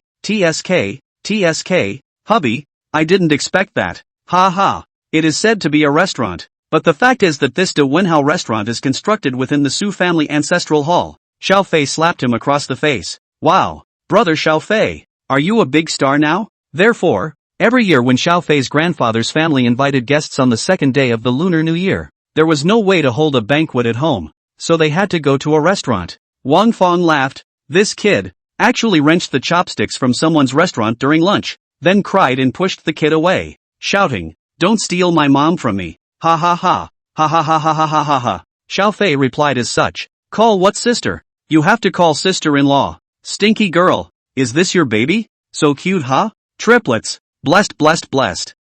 A: hubby, I didn't expect that. Ha ha. It is said to be a restaurant, but the fact is that this De Wenhao restaurant is constructed within the Su family ancestral hall. Xiaofei slapped him across the face. Wow, brother Xiaofei, are you a big star now? Therefore, every year when Xiaofei's grandfather's family invited guests on the 2nd day of the Lunar New Year, there was no way to hold a banquet at home, so they had to go to a restaurant. Wang Fong laughed. This kid actually wrenched the chopsticks from someone's restaurant during lunch, then cried and pushed the kid away, shouting, don't steal my mom from me. Ha ha ha. Ha ha ha ha ha ha ha ha. Xiaofei replied as such. Call what sister? You have to call sister-in-law. Stinky girl. Is this your baby? So cute, huh? Triplets. Blessed.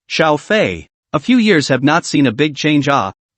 A: Xiaofei. A few years have not seen a big change.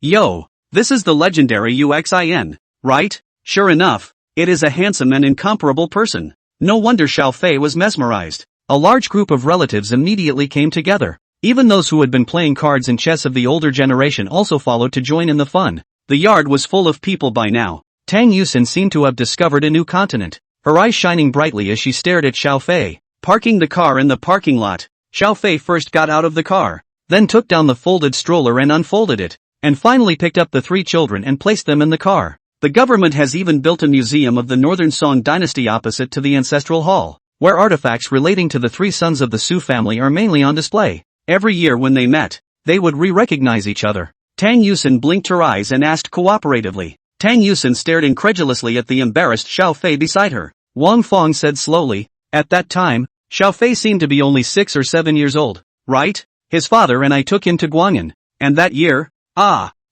A: Yo, this is the legendary Uxin, right? Sure enough, it is a handsome and incomparable person. No wonder Xiao Fei was mesmerized. A large group of relatives immediately came together. Even those who had been playing cards and chess of the older generation also followed to join in the fun. The yard was full of people by now. Tang Yusin seemed to have discovered a new continent, her eyes shining brightly as she stared at Xiao Fei. Parking the car in the parking lot, Xiao Fei first got out of the car, then took down the folded stroller and unfolded it, and finally picked up the 3 children and placed them in the car. The government has even built a museum of the Northern Song dynasty opposite to the ancestral hall, where artifacts relating to the 3 sons of the Su family are mainly on display. Every year when they met, they would recognize each other. Tang Yusin blinked her eyes and asked cooperatively. Tang Yusin stared incredulously at the embarrassed Xiao Fei beside her. Wang Fong said slowly, at that time, Xiao Fei seemed to be only 6 or 7 years old, right? His father and I took him to Guanyin, and that year,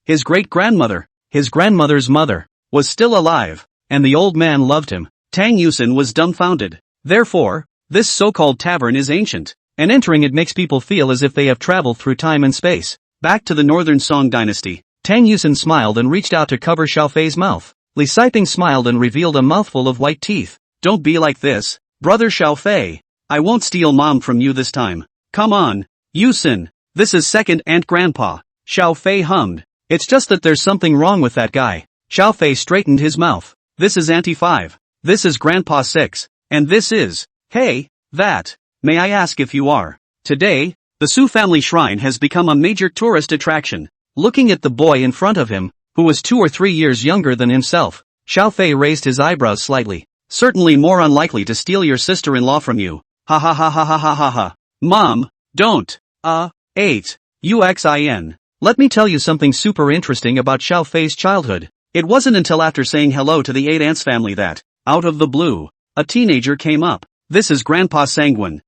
A: his great-grandmother, his grandmother's mother, was still alive, and the old man loved him. Tang Yusin was dumbfounded. Therefore, this so-called tavern is ancient, and entering it makes people feel as if they have traveled through time and space. Back to the Northern Song dynasty. Tang Yusin smiled and reached out to cover Xiao Fei's mouth. Li Siping smiled and revealed a mouthful of white teeth. Don't be like this, brother Xiao Fei. I won't steal mom from you this time. Come on, Yusin. This is second Aunt Grandpa. Xiao Fei hummed. It's just that there's something wrong with that guy. Xiao Fei straightened his mouth. This is Auntie 5. This is Grandpa 6. And this is, hey, that. May I ask if you are? Today, the Su family shrine has become a major tourist attraction. Looking at the boy in front of him, who was 2 or 3 years younger than himself, Xiao Fei raised his eyebrows slightly. Certainly more unlikely to steal your sister-in-law from you. Ha ha ha ha ha ha ha ha. Mom, don't. 8. Uxin. Let me tell you something super interesting about Xiao Fei's childhood. It wasn't until after saying hello to the 8 aunts family that, out of the blue, a teenager came up. This is Grandpa Sanguine.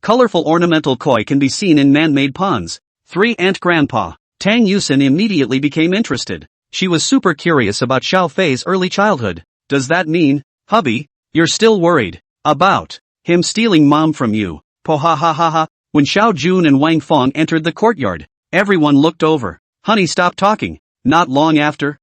A: Colorful ornamental koi can be seen in man-made ponds. 3 Aunt Grandpa. Tang Yusin immediately became interested. She was super curious about Xiao Fei's early childhood. Does that mean, hubby, you're still worried about him stealing mom from you? Po ha ha ha ha. When Xiao Jun and Wang Fong entered the courtyard, everyone looked over. Honey, stop talking. Not long after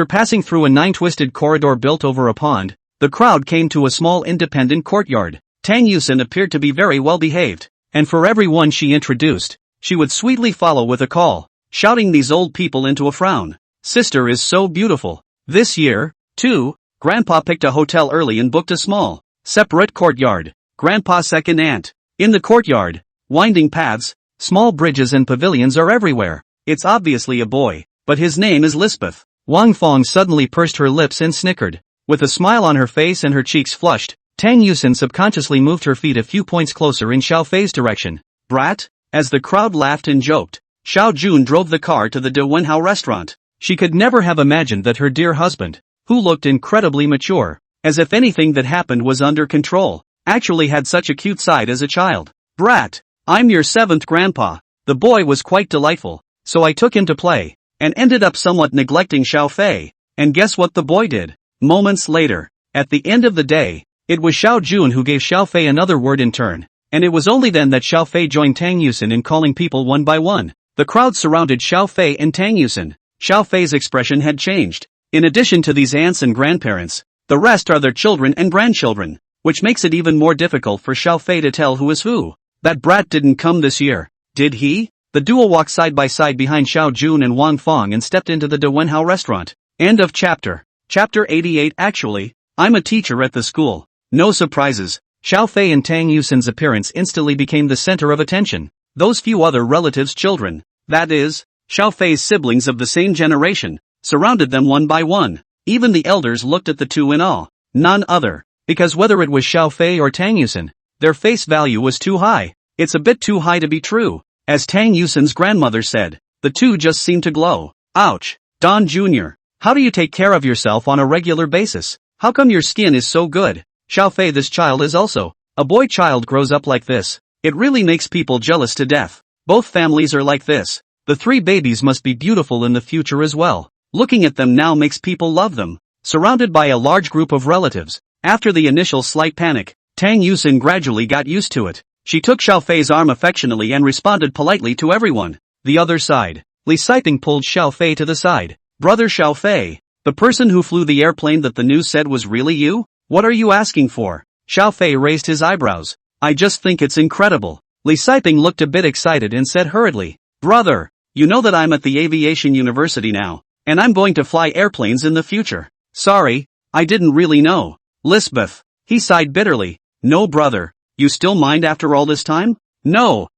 A: passing through a 9-twisted corridor built over a pond, the crowd came to a small independent courtyard. Tang Yusin appeared to be very well behaved, and for everyone she introduced, she would sweetly follow with a call, shouting these old people into a frown. Sister is so beautiful. This year, too, Grandpa picked a hotel early and booked a small, separate courtyard. Grandpa's second aunt. In the courtyard, winding paths, small bridges and pavilions are everywhere. It's obviously a boy, but his name is Lisbeth. Wang Fong suddenly pursed her lips and snickered. With a smile on her face and her cheeks flushed, Tang Yusin subconsciously moved her feet a few points closer in Xiao Fei's direction. Brat? As the crowd laughed and joked, Xiao Jun drove the car to the De Wenhao restaurant. She could never have imagined that her dear husband, who looked incredibly mature, as if anything that happened was under control, actually had such a cute side as a child. Brat, I'm your 7th grandpa. The boy was quite delightful, so I took him to play, and ended up somewhat neglecting Xiao Fei. And guess what the boy did? Moments later, at the end of the day, it was Xiao Jun who gave Xiao Fei another word in turn, and it was only then that Xiao Fei joined Tang Yusin in calling people one by one. The crowd surrounded Xiao Fei and Tang Yusin. Xiao Fei's expression had changed. In addition to these aunts and grandparents, the rest are their children and grandchildren, which makes it even more difficult for Xiao Fei to tell who is who. That brat didn't come this year, did he? The duo walked side by side behind Xiao Jun and Wang Fong and stepped into the De Wenhao restaurant. End of chapter. Chapter 88. Actually, I'm a teacher at the school. No surprises. Xiao Fei and Tang Yusin's appearance instantly became the center of attention. Those few other relatives' children, that is, Xiao Fei's siblings of the same generation, surrounded them one by one. Even the elders looked at the two in awe. None other, because whether it was Xiao Fei or Tang Yusin, their face value was too high. It's a bit too high to be true. As Tang Yusin's grandmother said, the two just seemed to glow. Ouch. Don Jr., how do you take care of yourself on a regular basis? How come your skin is so good? Xiao Fei, this child is also a boy child, grows up like this. It really makes people jealous to death. Both families are like this. The 3 babies must be beautiful in the future as well. Looking at them now makes people love them. Surrounded by a large group of relatives, after the initial slight panic, Tang Yusin gradually got used to it. She took Xiao Fei's arm affectionately and responded politely to everyone. The other side. Li Siping pulled Xiao Fei to the side. Brother Xiao Fei, the person who flew the airplane that the news said was really you? What are you asking for? Xiao Fei raised his eyebrows. I just think it's incredible. Li Siping looked a bit excited and said hurriedly, Brother, you know that I'm at the aviation university now, and I'm going to fly airplanes in the future. Sorry, I didn't really know. Lisbeth. He sighed bitterly. No brother, you still mind after all this time? No,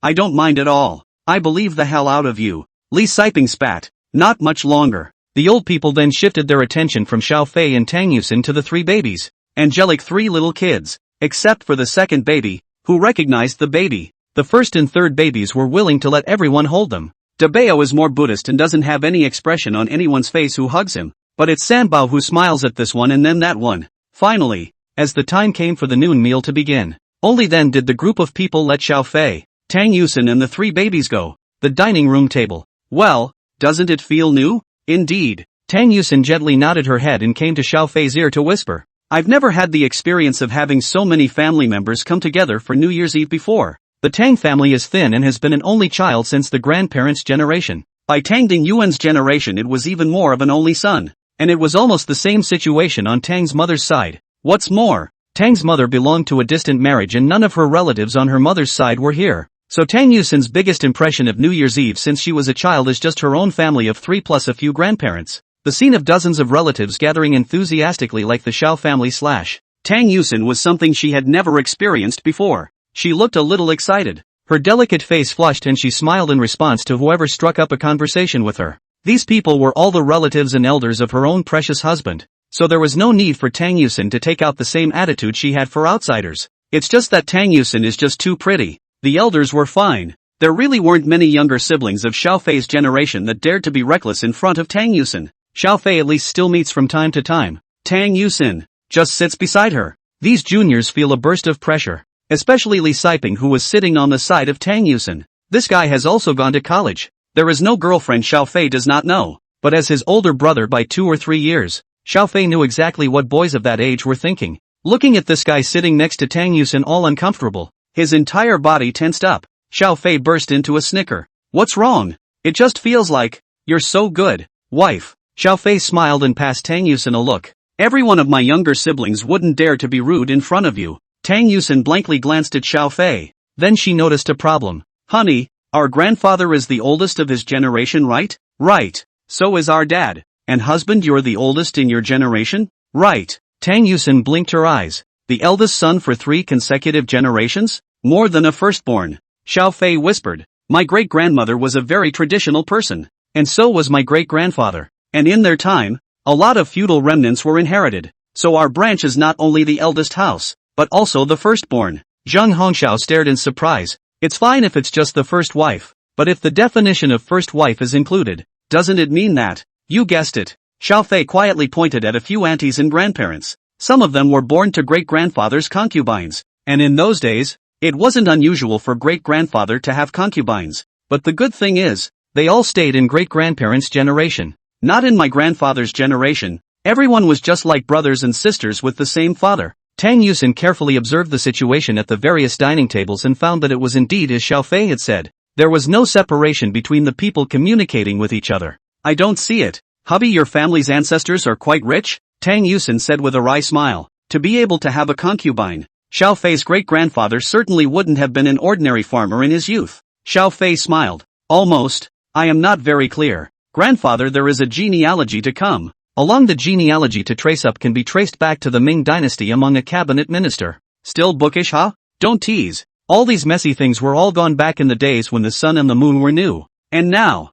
A: I don't mind at all. I believe the hell out of you. Li Siping spat. Not much longer. The old people then shifted their attention from Xiao Fei and Tang Yusin to the three babies. Angelic three little kids. Except for the second baby, who recognized the baby. The first and third babies were willing to let everyone hold them. Dabeo is more Buddhist and doesn't have any expression on anyone's face who hugs him. But it's Sanbao who smiles at this one and then that one. Finally, as the time came for the noon meal to begin, only then did the group of people let Xiao Fei, Tang Yusin and the three babies go. The dining room table. Well, doesn't it feel new? Indeed. Tang Yusin gently nodded her head and came to Xiao Fei's ear to whisper. I've never had the experience of having so many family members come together for New Year's Eve before. The Tang family is thin and has been an only child since the grandparents' generation. By Tang Dingyuan's generation it was even more of an only son. And it was almost the same situation on Tang's mother's side. What's more, Tang's mother belonged to a distant marriage and none of her relatives on her mother's side were here. So Tang Yusin's biggest impression of New Year's Eve since she was a child is just her own family of three plus a few grandparents. The scene of dozens of relatives gathering enthusiastically like the Xiao family / Tang Yusin was something she had never experienced before. She looked a little excited. Her delicate face flushed and she smiled in response to whoever struck up a conversation with her. These people were all the relatives and elders of her own precious husband, so there was no need for Tang Yusin to take out the same attitude she had for outsiders. It's just that Tang Yusin is just too pretty. The elders were fine. There really weren't many younger siblings of Xiao Fei's generation that dared to be reckless in front of Tang Yusin. Xiao Fei at least still meets from time to time. Tang Yusin just sits beside her. These juniors feel a burst of pressure, especially Li Siping who was sitting on the side of Tang Yusin. This guy has also gone to college. There is no girlfriend Xiao Fei does not know, but as his older brother by 2 or 3 years, Xiao Fei knew exactly what boys of that age were thinking. Looking at this guy sitting next to Tang Yusin all uncomfortable, his entire body tensed up, Xiao Fei burst into a snicker. What's wrong? It just feels like, you're so good, wife. Xiao Fei smiled and passed Tang Yusin a look. Every one of my younger siblings wouldn't dare to be rude in front of you. Tang Yusin blankly glanced at Xiao Fei. Then she noticed a problem. Honey, our grandfather is the oldest of his generation, right? Right. So is our dad. And husband, you're the oldest in your generation? Right. Tang Yusin blinked her eyes. The eldest son for 3 consecutive generations? More than a firstborn. Xiao Fei whispered. My great-grandmother was a very traditional person. And so was my great-grandfather. And in their time, a lot of feudal remnants were inherited. So our branch is not only the eldest house, but also the firstborn. Zheng Hongxiao stared in surprise. It's fine if it's just the first wife, but if the definition of first wife is included, doesn't it mean that? You guessed it. Xiao Fei quietly pointed at a few aunties and grandparents. Some of them were born to great-grandfather's concubines, and in those days, it wasn't unusual for great-grandfather to have concubines. But the good thing is, they all stayed in great-grandparents' generation. Not in my grandfather's generation. Everyone was just like brothers and sisters with the same father. Tang Yusin carefully observed the situation at the various dining tables and found that it was indeed as Xiao Fei had said. There was no separation between the people communicating with each other. I don't see it. Hubby, your family's ancestors are quite rich? Tang Yusin said with a wry smile. To be able to have a concubine, Xiao Fei's great-grandfather certainly wouldn't have been an ordinary farmer in his youth. Xiao Fei smiled. Almost. I am not very clear. Grandfather, there is a genealogy to come. Along the genealogy to trace up can be traced back to the Ming dynasty among a cabinet minister. Still bookish, huh? Don't tease. All these messy things were all gone back in the days when the sun and the moon were new. And now,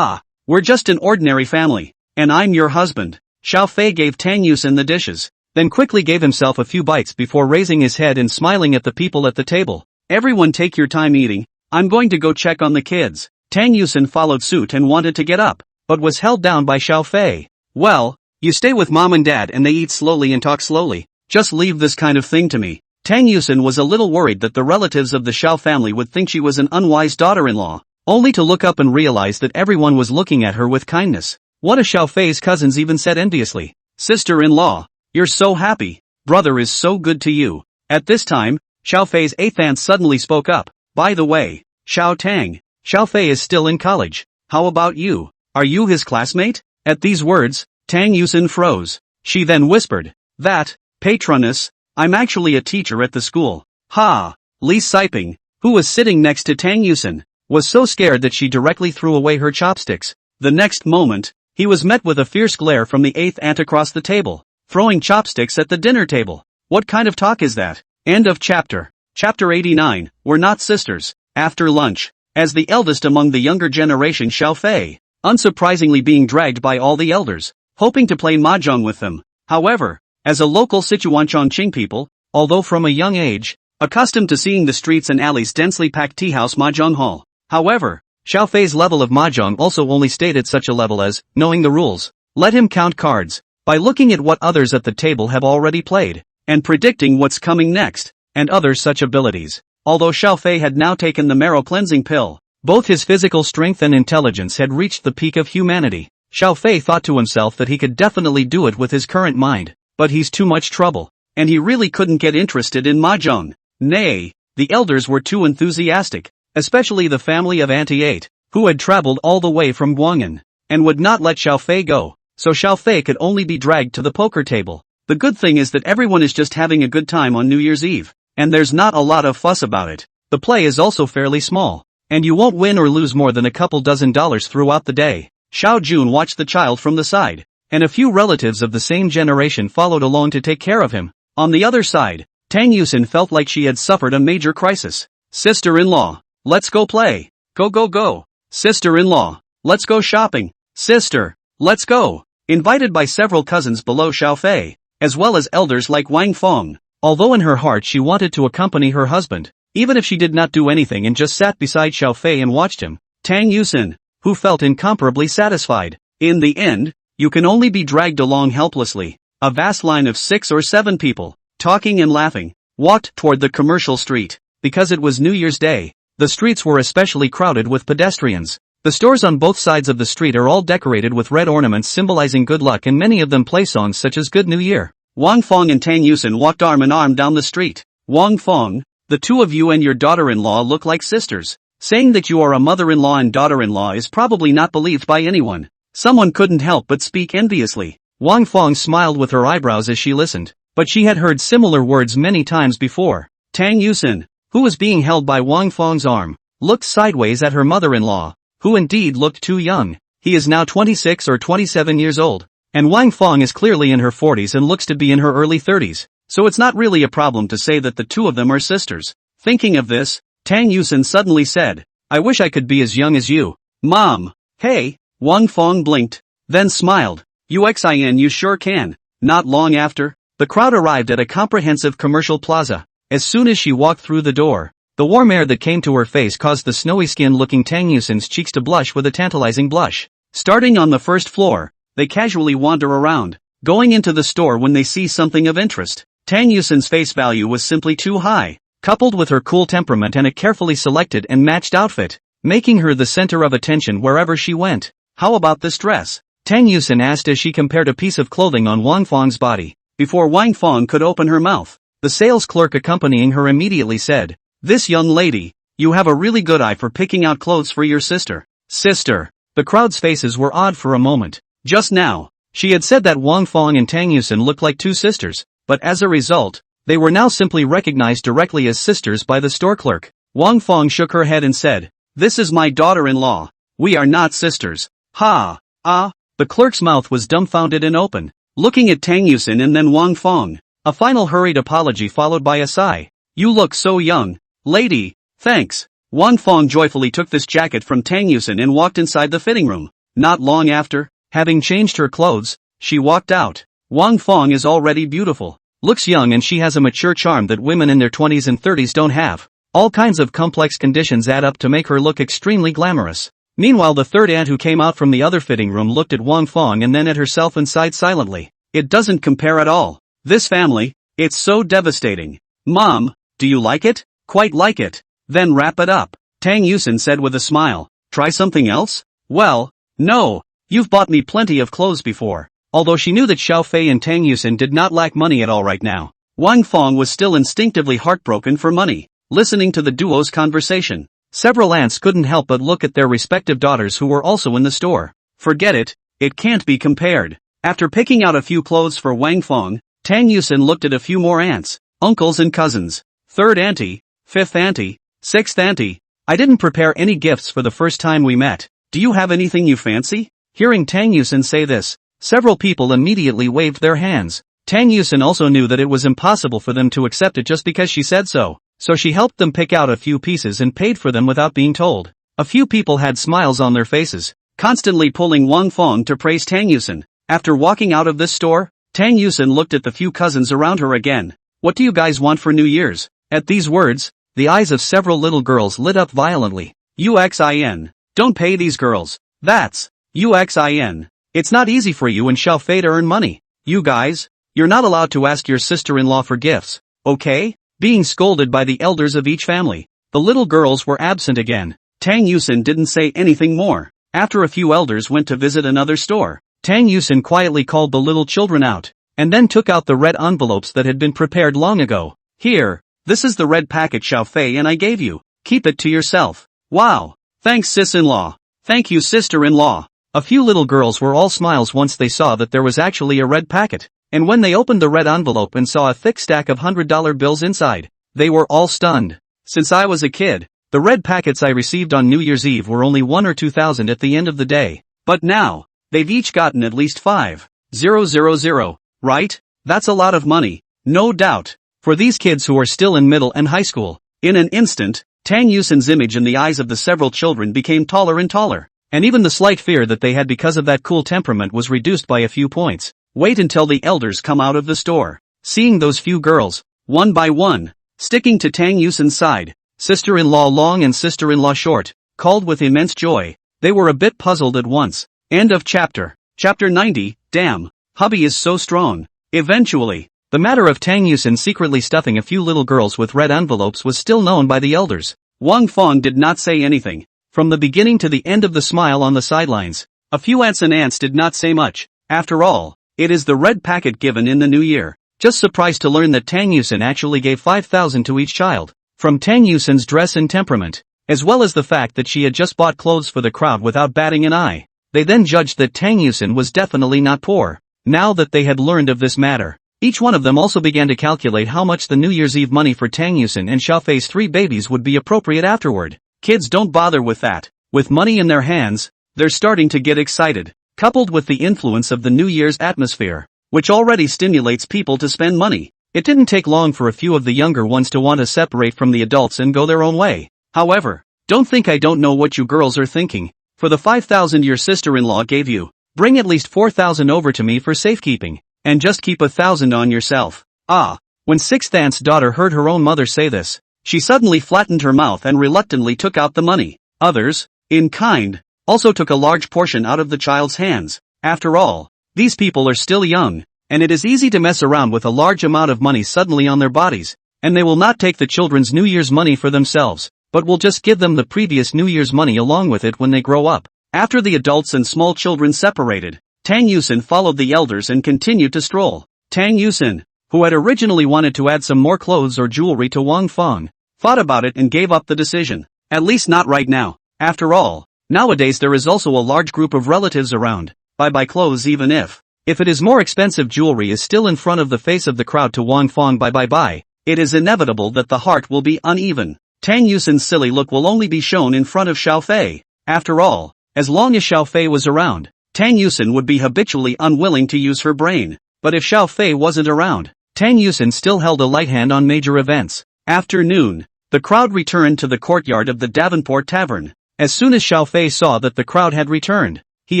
A: we're just an ordinary family. And I'm your husband. Xiao Fei gave Tang Yusin the dishes, then quickly gave himself a few bites before raising his head and smiling at the people at the table. Everyone take your time eating. I'm going to go check on the kids. Tang Yusin followed suit and wanted to get up, but was held down by Xiao Fei. Well, you stay with mom and dad and they eat slowly and talk slowly. Just leave this kind of thing to me. Tang Yusin was a little worried that the relatives of the Xiao family would think she was an unwise daughter-in-law, only to look up and realize that everyone was looking at her with kindness. One of Xiao Fei's cousins even said enviously, Sister-in-law, you're so happy. Brother is so good to you. At this time, Xiao Fei's 8th aunt suddenly spoke up. By the way, Xiao Tang, Xiao Fei is still in college. How about you? Are you his classmate? At these words, Tang Yusin froze. She then whispered, that, patroness, I'm actually a teacher at the school. Ha! Li Siping, who was sitting next to Tang Yusin, was so scared that she directly threw away her chopsticks. The next moment, he was met with a fierce glare from the 8th aunt across the table, throwing chopsticks at the dinner table. What kind of talk is that? End of chapter. Chapter 89, We're Not Sisters. After lunch, as the eldest among the younger generation, Xiao Fei, unsurprisingly being dragged by all the elders, hoping to play mahjong with them. However, as a local Sichuan-Chongqing people, although from a young age, accustomed to seeing the streets and alleys densely packed teahouse mahjong hall. However, Xiao Fei's level of mahjong also only stayed at such a level as, knowing the rules, let him count cards, by looking at what others at the table have already played, and predicting what's coming next, and other such abilities. Although Xiao Fei had now taken the Marrow cleansing pill, both his physical strength and intelligence had reached the peak of humanity. Xiao Fei thought to himself that he could definitely do it with his current mind, but he's too much trouble, and he really couldn't get interested in mahjong. Nay, the elders were too enthusiastic, especially the family of Auntie 8, who had traveled all the way from Guang'an, and would not let Xiao Fei go, so Xiao Fei could only be dragged to the poker table. The good thing is that everyone is just having a good time on New Year's Eve, and there's not a lot of fuss about it. The play is also fairly small, and you won't win or lose more than a couple dozen dollars throughout the day. Xiao Jun watched the child from the side, and a few relatives of the same generation followed along to take care of him. On the other side, Tang Yusin felt like she had suffered a major crisis. Sister-in-law, let's go play. Go go go. Sister-in-law, let's go shopping. Sister, let's go. Invited by several cousins below Xiao Fei, as well as elders like Wang Feng. Although in her heart she wanted to accompany her husband, even if she did not do anything and just sat beside Xiao Fei and watched him, Tang Yusin, who felt incomparably satisfied. In the end, you can only be dragged along helplessly. A vast line of 6 or 7 people, talking and laughing, walked toward the commercial street. Because it was New Year's Day, the streets were especially crowded with pedestrians. The stores on both sides of the street are all decorated with red ornaments symbolizing good luck, and many of them play songs such as Good New Year. Wang Feng and Tang Yusin walked arm in arm down the street. Wang Feng, the two of you and your daughter-in-law look like sisters. Saying that you are a mother-in-law and daughter-in-law is probably not believed by anyone. Someone couldn't help but speak enviously. Wang Feng smiled with her eyebrows as she listened, but she had heard similar words many times before. Tang Yusin, who was being held by Wang Feng's arm, looked sideways at her mother-in-law, who indeed looked too young. He is now 26 or 27 years old, and Wang Feng is clearly in her 40s and looks to be in her early 30s, so it's not really a problem to say that the two of them are sisters. Thinking of this, Tang Yusin suddenly said, I wish I could be as young as you. Mom. Hey. Wang Feng blinked, then smiled. Uxin, you sure can. Not long after, the crowd arrived at a comprehensive commercial plaza. As soon as she walked through the door, the warm air that came to her face caused the snowy skin-looking Tang Yusin's cheeks to blush with a tantalizing blush. Starting on the first floor, they casually wander around, going into the store when they see something of interest. Tang Yusin's face value was simply too high, coupled with her cool temperament and a carefully selected and matched outfit, making her the center of attention wherever she went. How about this dress? Tang Yusin asked as she compared a piece of clothing on Wang Feng's body. Before Wang Feng could open her mouth, the sales clerk accompanying her immediately said, This young lady, you have a really good eye for picking out clothes for your sister. Sister. The crowd's faces were odd for a moment. Just now, she had said that Wang Feng and Tang Yusin looked like two sisters, but as a result, they were now simply recognized directly as sisters by the store clerk. Wang Feng shook her head and said, This is my daughter-in-law. We are not sisters. Ha! Ah! The clerk's mouth was dumbfounded and open, looking at Tang Yusin and then Wang Feng. A final hurried apology followed by a sigh. You look so young, lady. Thanks. Wang Feng joyfully took this jacket from Tang Yusin and walked inside the fitting room. Not long after, having changed her clothes, she walked out. Wang Feng is already beautiful, looks young, and she has a mature charm that women in their 20s and 30s don't have. All kinds of complex conditions add up to make her look extremely glamorous. Meanwhile, the third aunt who came out from the other fitting room looked at Wang Feng and then at herself and sighed silently. It doesn't compare at all. This family, it's so devastating. Mom, do you like it? Quite like it. Then wrap it up. Tang Yusin said with a smile. Try something else? Well, no. You've bought me plenty of clothes before. Although she knew that Xiao Fei and Tang Yusin did not lack money at all right now, Wang Feng was still instinctively heartbroken for money. Listening to the duo's conversation, Several aunts couldn't help but look at their respective daughters who were also in the store. Forget it, it can't be compared. After picking out a few clothes for Wang Fong, Tang Yusin looked at a few more aunts, uncles and cousins. Third auntie, fifth auntie, sixth auntie. I didn't prepare any gifts for the first time we met. Do you have anything you fancy? Hearing Tang Yusin say this, several people immediately waved their hands. Tang Yusin also knew that it was impossible for them to accept it just because she said so, so she helped them pick out a few pieces and paid for them without being told. A few people had smiles on their faces, constantly pulling Wang Fong to praise Tang Yusin. After walking out of this store, Tang Yusin looked at the few cousins around her again. What do you guys want for New Year's? At these words, the eyes of several little girls lit up violently. UXIN. Don't pay these girls. That's UXIN. It's not easy for you and Xiaofei to earn money. You guys, you're not allowed to ask your sister-in-law for gifts, okay? Being scolded by the elders of each family. The little girls were absent again. Tang Yusin didn't say anything more. After a few elders went to visit another store, Tang Yusin quietly called the little children out, and then took out the red envelopes that had been prepared long ago. Here, this is the red packet Xiaofei and I gave you. Keep it to yourself. Wow. Thanks sis-in-law. Thank you sister-in-law. A few little girls were all smiles once they saw that there was actually a red packet, and when they opened the red envelope and saw a thick stack of $100 bills inside, they were all stunned. Since I was a kid, the red packets I received on New Year's Eve were only 1 or 2,000 at the end of the day. But now, they've each gotten at least 5,000, right? That's a lot of money, no doubt. For these kids who are still in middle and high school, in an instant, Tang Yusin's image in the eyes of the several children became taller and taller, and even the slight fear that they had because of that cool temperament was reduced by a few points. Wait until the elders come out of the store. Seeing those few girls, one by one, sticking to Tang Yusin's side, sister-in-law long and sister-in-law short, called with immense joy. They were a bit puzzled at once. End of chapter. Chapter 90, damn, hubby is so strong. Eventually, the matter of Tang Yusin secretly stuffing a few little girls with red envelopes was still known by the elders. Wang Fong did not say anything. From the beginning to the end of the smile on the sidelines, a few aunts and aunts did not say much. After all, it is the red packet given in the new year. Just surprised to learn that Tang Yusin actually gave 5,000 to each child. From Tang Yusin's dress and temperament, as well as the fact that she had just bought clothes for the crowd without batting an eye, they then judged that Tang Yusin was definitely not poor. Now that they had learned of this matter, each one of them also began to calculate how much the New Year's Eve money for Tang Yusin and Xiaofei's 3 babies would be appropriate afterward. Kids don't bother with that. With money in their hands, they're starting to get excited, coupled with the influence of the New Year's atmosphere, which already stimulates people to spend money. It didn't take long for a few of the younger ones to want to separate from the adults and go their own way. However, don't think I don't know what you girls are thinking. For the 5,000 your sister-in-law gave you, bring at least 4,000 over to me for safekeeping, and just keep 1,000 on yourself. Ah, when sixth aunt's daughter heard her own mother say this, she suddenly flattened her mouth and reluctantly took out the money. Others, in kind, also took a large portion out of the child's hands. After all, these people are still young, and it is easy to mess around with a large amount of money suddenly on their bodies, and they will not take the children's New Year's money for themselves, but will just give them the previous New Year's money along with it when they grow up. After the adults and small children separated, Tang Yusin followed the elders and continued to stroll. Tang Yusin, who had originally wanted to add some more clothes or jewelry to Wang Fong, thought about it and gave up the decision. At least not right now. After all, nowadays there is also a large group of relatives around. Buy clothes even if it is more expensive jewelry is still in front of the face of the crowd to Wang Fong buy. It is inevitable that the heart will be uneven. Tang Yusin's silly look will only be shown in front of Xiaofei. After all, as long as Xiaofei was around, Tang Yusin would be habitually unwilling to use her brain. But if Xiaofei wasn't around, Tang Yusin still held a light hand on major events. After noon, the crowd returned to the courtyard of the Davenport Tavern. As soon as Xiaofei saw that the crowd had returned, he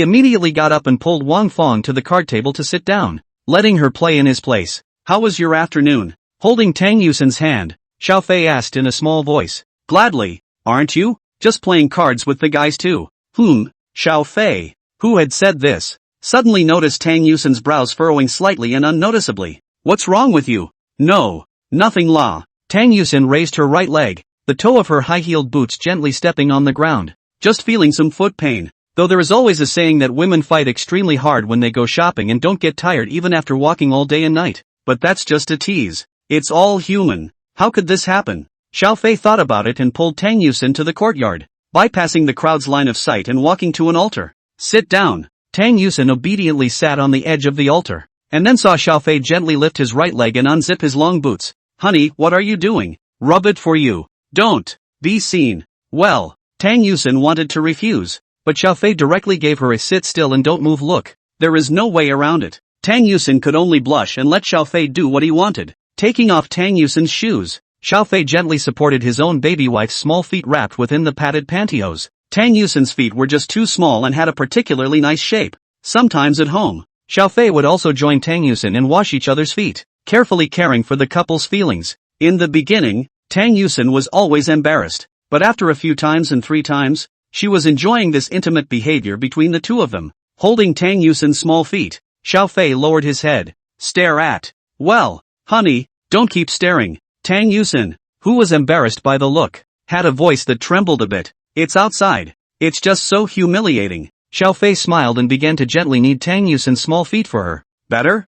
A: immediately got up and pulled Wang Fong to the card table to sit down, letting her play in his place. How was your afternoon? Holding Tang Yusin's hand, Xiaofei asked in a small voice. Gladly, aren't you? Just playing cards with the guys too. Xiaofei, who had said this, suddenly noticed Tang Yusin's brows furrowing slightly and unnoticeably. What's wrong with you? No, nothing la. Tang Yusin raised her right leg, the toe of her high-heeled boots gently stepping on the ground. Just feeling some foot pain. Though there is always a saying that women fight extremely hard when they go shopping and don't get tired even after walking all day and night. But that's just a tease. It's all human. How could this happen? Xiao Fei thought about it and pulled Tang Yusin to the courtyard, bypassing the crowd's line of sight and walking to an altar. Sit down. Tang Yusin obediently sat on the edge of the altar, and then saw Xiao Fei gently lift his right leg and unzip his long boots. Honey, what are you doing? Rub it for you. Don't be seen. Well, Tang Yusin wanted to refuse, but Xiao Fei directly gave her a sit still and don't move look. There is no way around it. Tang Yusin could only blush and let Xiao Fei do what he wanted. Taking off Tang Yusin's shoes, Xiao Fei gently supported his own baby wife's small feet wrapped within the padded pantyhose. Tang Yusin's feet were just too small and had a particularly nice shape. Sometimes at home, Xiao Fei would also join Tang Yusin and wash each other's feet, carefully caring for the couple's feelings. In the beginning, Tang Yusin was always embarrassed, but after a few times and 3 times, she was enjoying this intimate behavior between the two of them. Holding Tang Yusin's small feet, Xiao Fei lowered his head. Stare at. Well, honey, don't keep staring. Tang Yusin, who was embarrassed by the look, had a voice that trembled a bit. It's outside. It's just so humiliating. Xiao Fei smiled and began to gently knead Tang Yusin's small feet for her. Better?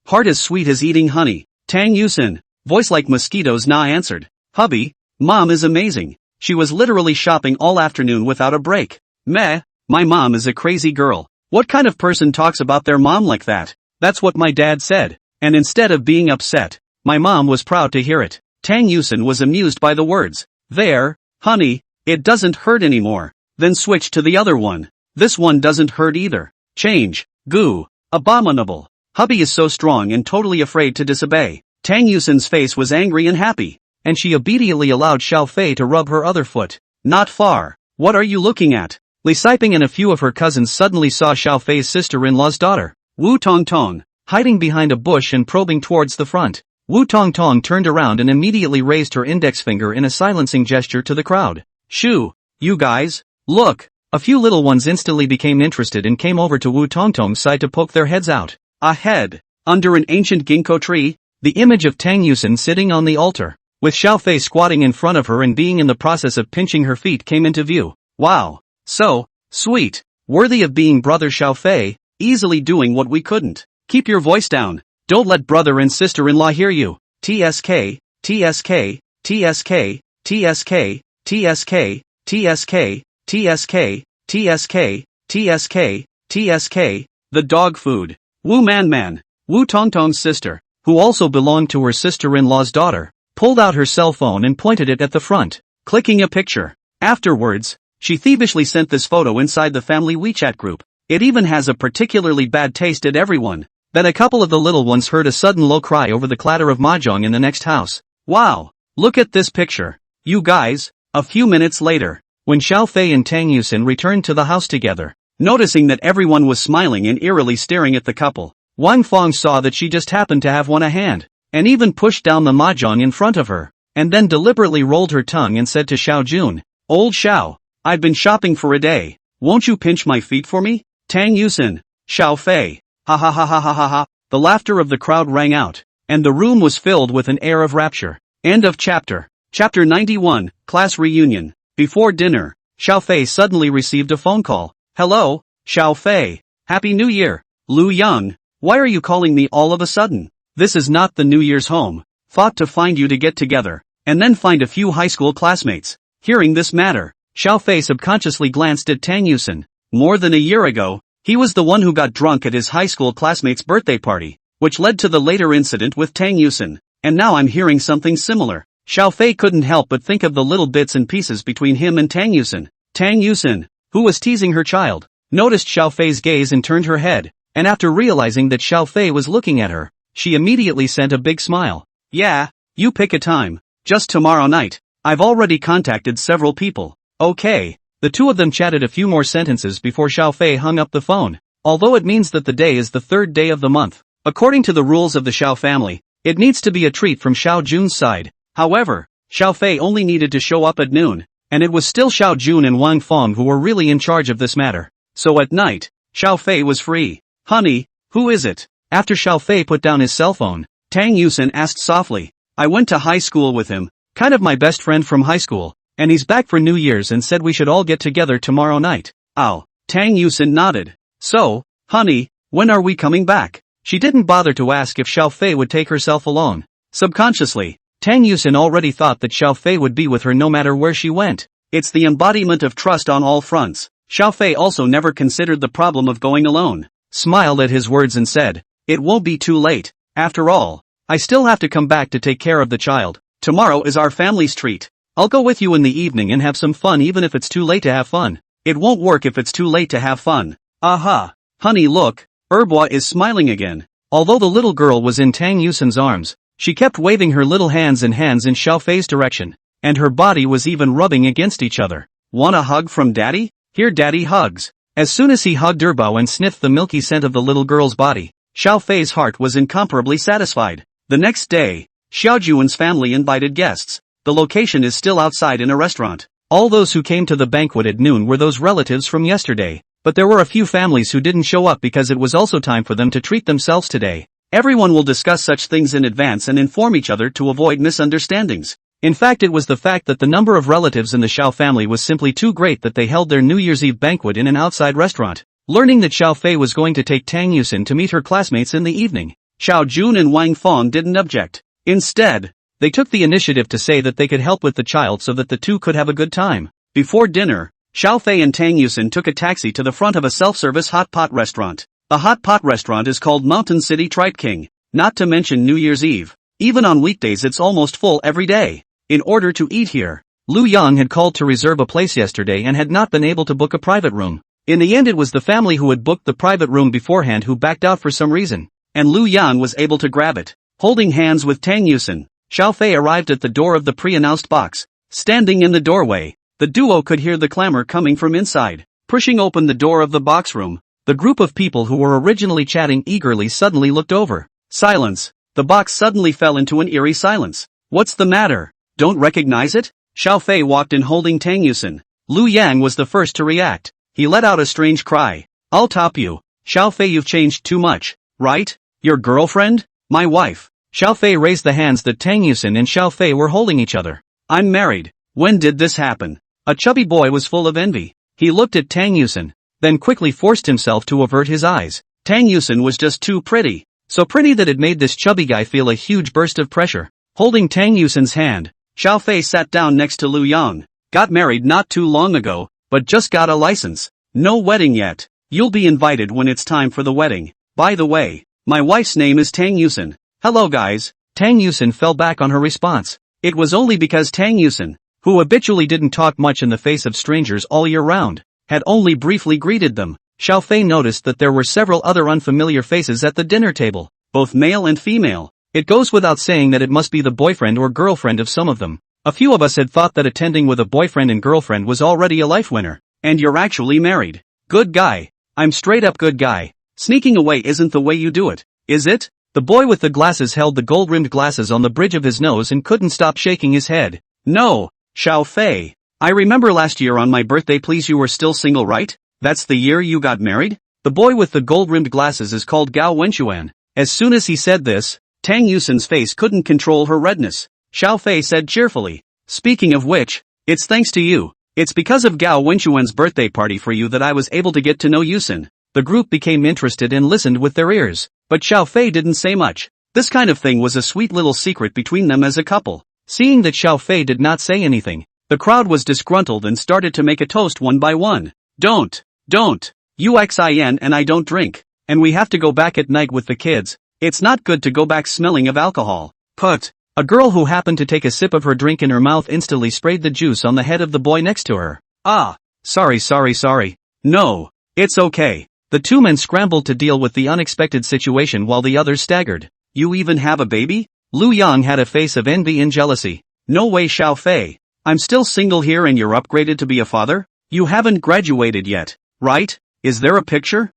A: Heart as sweet as eating honey. Tang Yusin, voice like mosquitoes, Na answered. Hubby, mom is amazing. She was literally shopping all afternoon without a break. Meh, my mom is a crazy girl. What kind of person talks about their mom like that? That's what my dad said. And instead of being upset, my mom was proud to hear it. Tang Yusin was amused by the words. There, honey, it doesn't hurt anymore. Then switch to the other one. This one doesn't hurt either. Change. Goo. Abominable. Hubby is so strong and totally afraid to disobey. Tang Yusin's face was angry and happy, and she obediently allowed Xiao Fei to rub her other foot. Not far. What are you looking at? Li Siping and a few of her cousins suddenly saw Xiao Fei's sister-in-law's daughter, Wu Tongtong, hiding behind a bush and probing towards the front. Wu Tongtong turned around and immediately raised her index finger in a silencing gesture to the crowd. Shoo! You guys, look! A few little ones instantly became interested and came over to Wu Tongtong's side to poke their heads out. Ahead, under an ancient ginkgo tree, the image of Tang Yusin sitting on the altar, with Xiao Fei squatting in front of her and being in the process of pinching her feet, came into view. Wow! So sweet, worthy of being brother Xiao Fei, easily doing what we couldn't. Keep your voice down. Don't let brother and sister-in-law hear you. TSK, TSK, TSK, TSK, TSK, TSK, TSK, TSK, TSK, TSK, the dog food. Wu Man, Wu Tongtong's sister, who also belonged to her sister-in-law's daughter, pulled out her cell phone and pointed it at the front, clicking a picture. Afterwards, she thievishly sent this photo inside the family WeChat group. It even has a particularly bad taste at everyone. Then a couple of the little ones heard a sudden low cry over the clatter of mahjong in the next house. Wow! Look at this picture. You guys. A few minutes later, when Xiao Fei and Tang Yusin returned to the house together, noticing that everyone was smiling and eerily staring at the couple, Wang Fong saw that she just happened to have one a hand, and even pushed down the mahjong in front of her, and then deliberately rolled her tongue and said to Xiao Jun, Old Xiao, I've been shopping for a day. Won't you pinch my feet for me? Tang Yusin, Xiao Fei. Ha ha ha ha ha ha ha. The laughter of the crowd rang out, and the room was filled with an air of rapture. End of chapter. Chapter 91, Class Reunion. Before dinner, Xiao Fei suddenly received a phone call. Hello, Xiao Fei. Happy New Year. Lu Yang, why are you calling me all of a sudden? This is not the New Year's home. Thought to find you to get together, and then find a few high school classmates. Hearing this matter, Xiao Fei subconsciously glanced at Tang Yusin. More than a year ago, he was the one who got drunk at his high school classmate's birthday party, which led to the later incident with Tang Yusin, and now I'm hearing something similar. Xiao Fei couldn't help but think of the little bits and pieces between him and Tang Yusin. Tang Yusin, who was teasing her child, noticed Xiao Fei's gaze and turned her head, and after realizing that Xiao Fei was looking at her, she immediately sent a big smile. Yeah, you pick a time. Just tomorrow night. I've already contacted several people. Okay. The two of them chatted a few more sentences before Xiao Fei hung up the phone. Although it means that the day is the 3rd day of the month, according to the rules of the Xiao family, it needs to be a treat from Xiao Jun's side. However, Xiao Fei only needed to show up at noon, and it was still Xiao Jun and Wang Fong who were really in charge of this matter. So at night, Xiao Fei was free. Honey, who is it? After Xiao Fei put down his cell phone, Tang Yusin asked softly. I went to high school with him, kind of my best friend from high school, and he's back for New Year's and said we should all get together tomorrow night. Ow. Tang Yusin nodded. So, honey, when are we coming back? She didn't bother to ask if Xiao Fei would take herself along. Subconsciously, Tang Yusin already thought that Xiao Fei would be with her no matter where she went. It's the embodiment of trust on all fronts. Xiao Fei also never considered the problem of going alone. Smiled at his words and said, "It won't be too late. After all, I still have to come back to take care of the child. Tomorrow is our family's treat. I'll go with you in the evening and have some fun even if it's too late to have fun. It won't work if it's too late to have fun." Aha! Honey, look, Erbois is smiling again. Although the little girl was in Tang Yusin's arms, she kept waving her little hands in Xiao Fei's direction, and her body was even rubbing against each other. "Want a hug from daddy? Here, daddy hugs." As soon as he hugged Erbois and sniffed the milky scent of the little girl's body, Xiao Fei's heart was incomparably satisfied. The next day, Xiao Juan's family invited guests. The location is still outside in a restaurant. All those who came to the banquet at noon were those relatives from yesterday, but there were a few families who didn't show up because it was also time for them to treat themselves today. Everyone will discuss such things in advance and inform each other to avoid misunderstandings. In fact, it was the fact that the number of relatives in the Xiao family was simply too great that they held their New Year's Eve banquet in an outside restaurant. Learning that Xiao Fei was going to take Tang Yusin to meet her classmates in the evening, Xiao Jun and Wang Fong didn't object. Instead, they took the initiative to say that they could help with the child so that the two could have a good time. Before dinner, Xiao Fei and Tang Yusin took a taxi to the front of a self-service hot pot restaurant. The hot pot restaurant is called Mountain City Tripe King, not to mention New Year's Eve. Even on weekdays it's almost full every day. In order to eat here, Lu Yang had called to reserve a place yesterday and had not been able to book a private room. In the end, it was the family who had booked the private room beforehand who backed out for some reason, and Lu Yang was able to grab it. Holding hands with Tang Yusin, Xiao Fei arrived at the door of the pre-announced box. Standing in the doorway, the duo could hear the clamor coming from inside. Pushing open the door of the box room, the group of people who were originally chatting eagerly suddenly looked over. Silence. The box suddenly fell into an eerie silence. "What's the matter? Don't recognize it?" Xiao Fei walked in holding Tang Yusin. Lu Yang was the first to react. He let out a strange cry. "I'll top you. Xiao Fei, you've changed too much, right? Your girlfriend? My wife." Xiao Fei raised the hands that Tang Yusin and Xiao Fei were holding each other. "I'm married. When did this happen?" A chubby boy was full of envy. He looked at Tang Yusin, then quickly forced himself to avert his eyes. Tang Yusin was just too pretty. So pretty that it made this chubby guy feel a huge burst of pressure. Holding Tang Yusin's hand, Xiao Fei sat down next to Lu Yang. "Got married not too long ago, but just got a license. No wedding yet. You'll be invited when it's time for the wedding. By the way, my wife's name is Tang Yusin. Hello guys." Tang Yusin fell back on her response. It was only because Tang Yusin, who habitually didn't talk much in the face of strangers all year round, had only briefly greeted them. Xiao Fei noticed that there were several other unfamiliar faces at the dinner table, both male and female. It goes without saying that it must be the boyfriend or girlfriend of some of them. A few of us had thought that attending with a boyfriend and girlfriend was already a life winner. And you're actually married. Good guy. I'm straight up good guy. Sneaking away isn't the way you do it, is it? The boy with the glasses held the gold-rimmed glasses on the bridge of his nose and couldn't stop shaking his head. "No, Xiao Fei. I remember last year on my birthday, please, you were still single, right? That's the year you got married?" The boy with the gold-rimmed glasses is called Gao Wenxuan. As soon as he said this, Tang Yusin's face couldn't control her redness. Xiao Fei said cheerfully, "Speaking of which, it's thanks to you. It's because of Gao Wenxuan's birthday party for you that I was able to get to know Yusin." The group became interested and listened with their ears, but Xiao Fei didn't say much. This kind of thing was a sweet little secret between them as a couple. Seeing that Xiao Fei did not say anything, the crowd was disgruntled and started to make a toast one by one. Don't. UXIN and I don't drink. And we have to go back at night with the kids. It's not good to go back smelling of alcohol. Put. A girl who happened to take a sip of her drink in her mouth instantly sprayed the juice on the head of the boy next to her. "Ah. Sorry. No. It's okay." The two men scrambled to deal with the unexpected situation while the others staggered. "You even have a baby?" Lu Yang had a face of envy and jealousy. "No way, Xiao Fei. I'm still single here and you're upgraded to be a father? You haven't graduated yet, right? Is there a picture?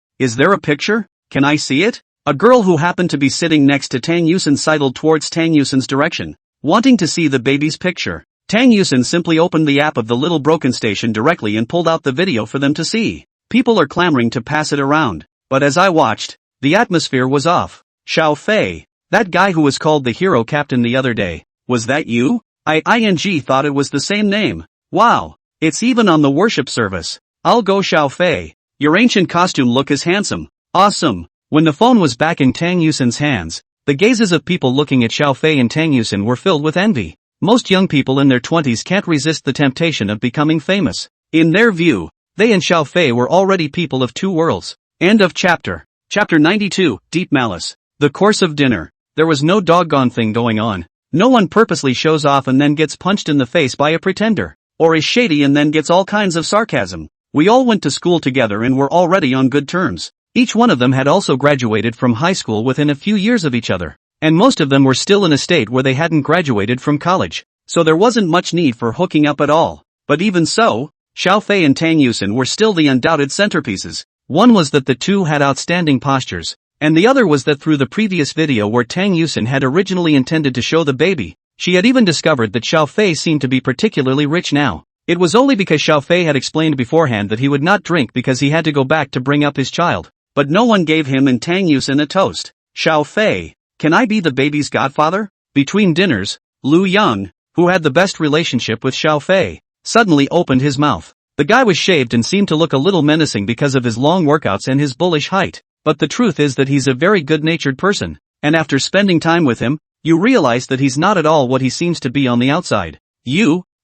A: Can I see it?" A girl who happened to be sitting next to Tang Yusin sidled towards Tang Yusin's direction, wanting to see the baby's picture. Tang Yusin simply opened the app of the little broken station directly and pulled out the video for them to see. People are clamoring to pass it around, but as I watched, the atmosphere was off. "Xiao Fei, that guy who was called the hero captain the other day, was that you? I thought it was the same name. Wow, it's even on the worship service. I'll go, Xiao Fei. Your ancient costume look is handsome. Awesome." When the phone was back in Tang Yusin's hands, The gazes of people looking at Xiao Fei and Tang Yusin were filled with envy. Most young people in their 20s can't resist the temptation of becoming famous. In their view, they and Xiao Fei were already people of two worlds. End of chapter. Chapter 92, Deep Malice. The course of dinner. There was no doggone thing going on. No one purposely shows off and then gets punched in the face by a pretender, or is shady and then gets all kinds of sarcasm. We all went to school together and were already on good terms. Each one of them had also graduated from high school within a few years of each other, and most of them were still in a state where they hadn't graduated from college, so there wasn't much need for hooking up at all. But even so, Xiao Fei and Tang Yusin were still the undoubted centerpieces. One was that the two had outstanding postures, and the other was that through the previous video where Tang Yusin had originally intended to show the baby, she had even discovered that Xiao Fei seemed to be particularly rich now. It was only because Xiao Fei had explained beforehand that he would not drink because he had to go back to bring up his child. But no one gave him and Tang Yusin a toast. Xiao Fei, can I be the baby's godfather? Between dinners, Lu Yang, who had the best relationship with Xiao Fei, suddenly opened his mouth. The guy was shaved and seemed to look a little menacing because of his long workouts and his bullish height. But the truth is that he's a very good-natured person, and after spending time with him, you realize that he's not at all what he seems to be on the outside.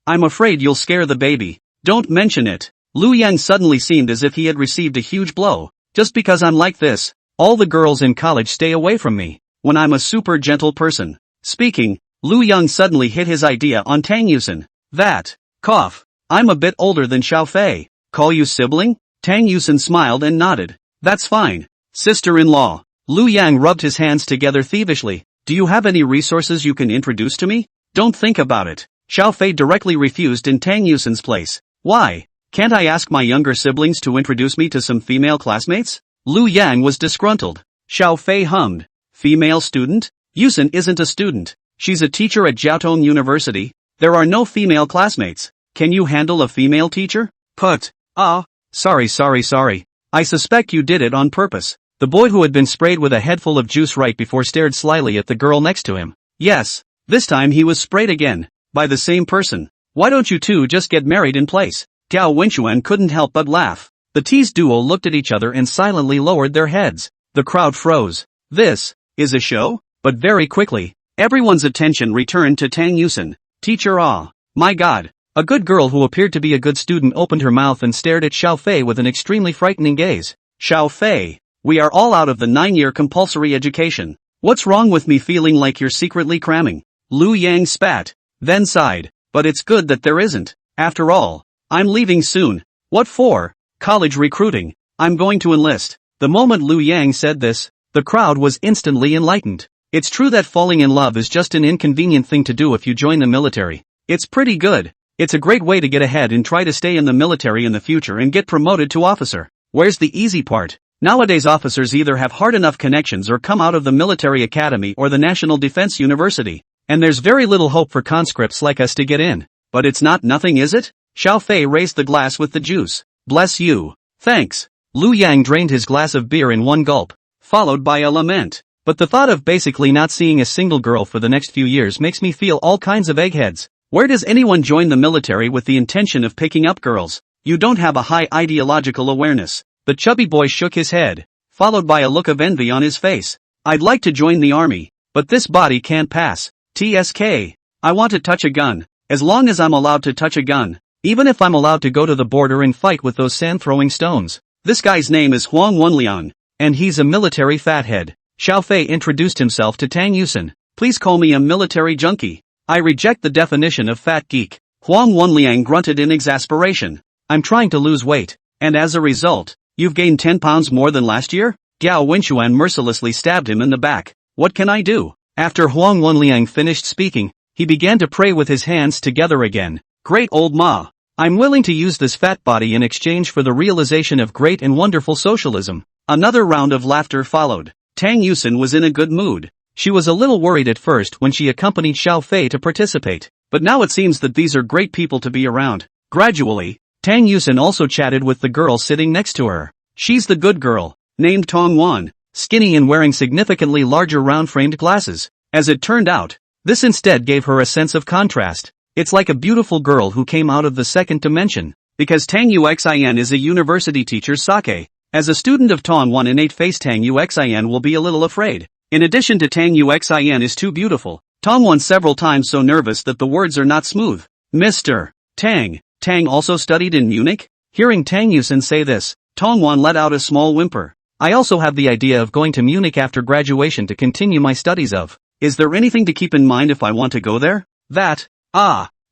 A: I'm afraid you'll scare the baby. Don't mention it. Lu Yang suddenly seemed as if he had received a huge blow. Just because I'm like this, all the girls in college stay away from me, when I'm a super gentle person. Speaking, Lu Yang suddenly hit his idea on Tang Yusin. I'm a bit older than Xiao Fei. Call you sibling? Tang Yusin smiled and nodded. That's fine. Sister-in-law. Lu Yang rubbed his hands together thievishly. Do you have any resources you can introduce to me? Don't think about it. Xiao Fei directly refused in Tang Yusin's place. Why? Can't I ask my younger siblings to introduce me to some female classmates? Lu Yang was disgruntled. Xiao Fei hummed. Female student? Yusin isn't a student. She's a teacher at Jiaotong University. There are no female classmates. Can you handle a female teacher? Sorry. I suspect you did it on purpose. The boy who had been sprayed with a head full of juice right before stared slyly at the girl next to him. Yes, this time he was sprayed again. By the same person. Why don't you two just get married in place? Gao Wenxuan couldn't help but laugh. The teased duo looked at each other and silently lowered their heads. The crowd froze. This is a show? But very quickly, everyone's attention returned to Tang Yusin. Teacher my god. A good girl who appeared to be a good student opened her mouth and stared at Xiao Fei with an extremely frightening gaze. Xiao Fei, we are all out of the 9-year compulsory education. What's wrong with me feeling like you're secretly cramming? Lu Yang spat, then sighed. But it's good that there isn't. After all, I'm leaving soon. What for? College recruiting. I'm going to enlist. The moment Lu Yang said this, the crowd was instantly enlightened. It's true that falling in love is just an inconvenient thing to do if you join the military. It's pretty good. It's a great way to get ahead and try to stay in the military in the future and get promoted to officer. Where's the easy part? Nowadays officers either have hard enough connections or come out of the military academy or the National Defense University. And there's very little hope for conscripts like us to get in. But it's not nothing, is it? Xiao Fei raised the glass with the juice. Bless you. Thanks. Lu Yang drained his glass of beer in one gulp, followed by a lament. But the thought of basically not seeing a single girl for the next few years makes me feel all kinds of eggheads. Where does anyone join the military with the intention of picking up girls? You don't have a high ideological awareness. The chubby boy shook his head, followed by a look of envy on his face. I'd like to join the army, but this body can't pass. TSK. I want to touch a gun. As long as I'm allowed to touch a gun. Even if I'm allowed to go to the border and fight with those sand-throwing stones. This guy's name is Huang Wenliang, and he's a military fathead. Xiao Fei introduced himself to Tang Yusin. Please call me a military junkie. I reject the definition of fat geek. Huang Wenliang grunted in exasperation. I'm trying to lose weight, and as a result, you've gained 10 pounds more than last year? Gao Wenxuan mercilessly stabbed him in the back. What can I do? After Huang Wenliang finished speaking, he began to pray with his hands together again. Great old Ma. I'm willing to use this fat body in exchange for the realization of great and wonderful socialism. Another round of laughter followed. Tang Yusin was in a good mood. She was a little worried at first when she accompanied Xiao Fei to participate, but now it seems that these are great people to be around. Gradually, Tang Yusin also chatted with the girl sitting next to her. She's the good girl, named Tong Wan, skinny and wearing significantly larger round-framed glasses. As it turned out, this instead gave her a sense of contrast. It's like a beautiful girl who came out of the second dimension. Because Tang Yuxin is a university teacher's sake. As a student of Tong Wan innate face, Tang Yuxin will be a little afraid. In addition to Tang Yuxin is too beautiful, Tongwan several times so nervous that the words are not smooth. Mr. Tang. Tang also studied in Munich? Hearing Tang Yusin say this, Tongwan let out a small whimper. I also have the idea of going to Munich after graduation to continue my studies of. Is there anything to keep in mind if I want to go there? That,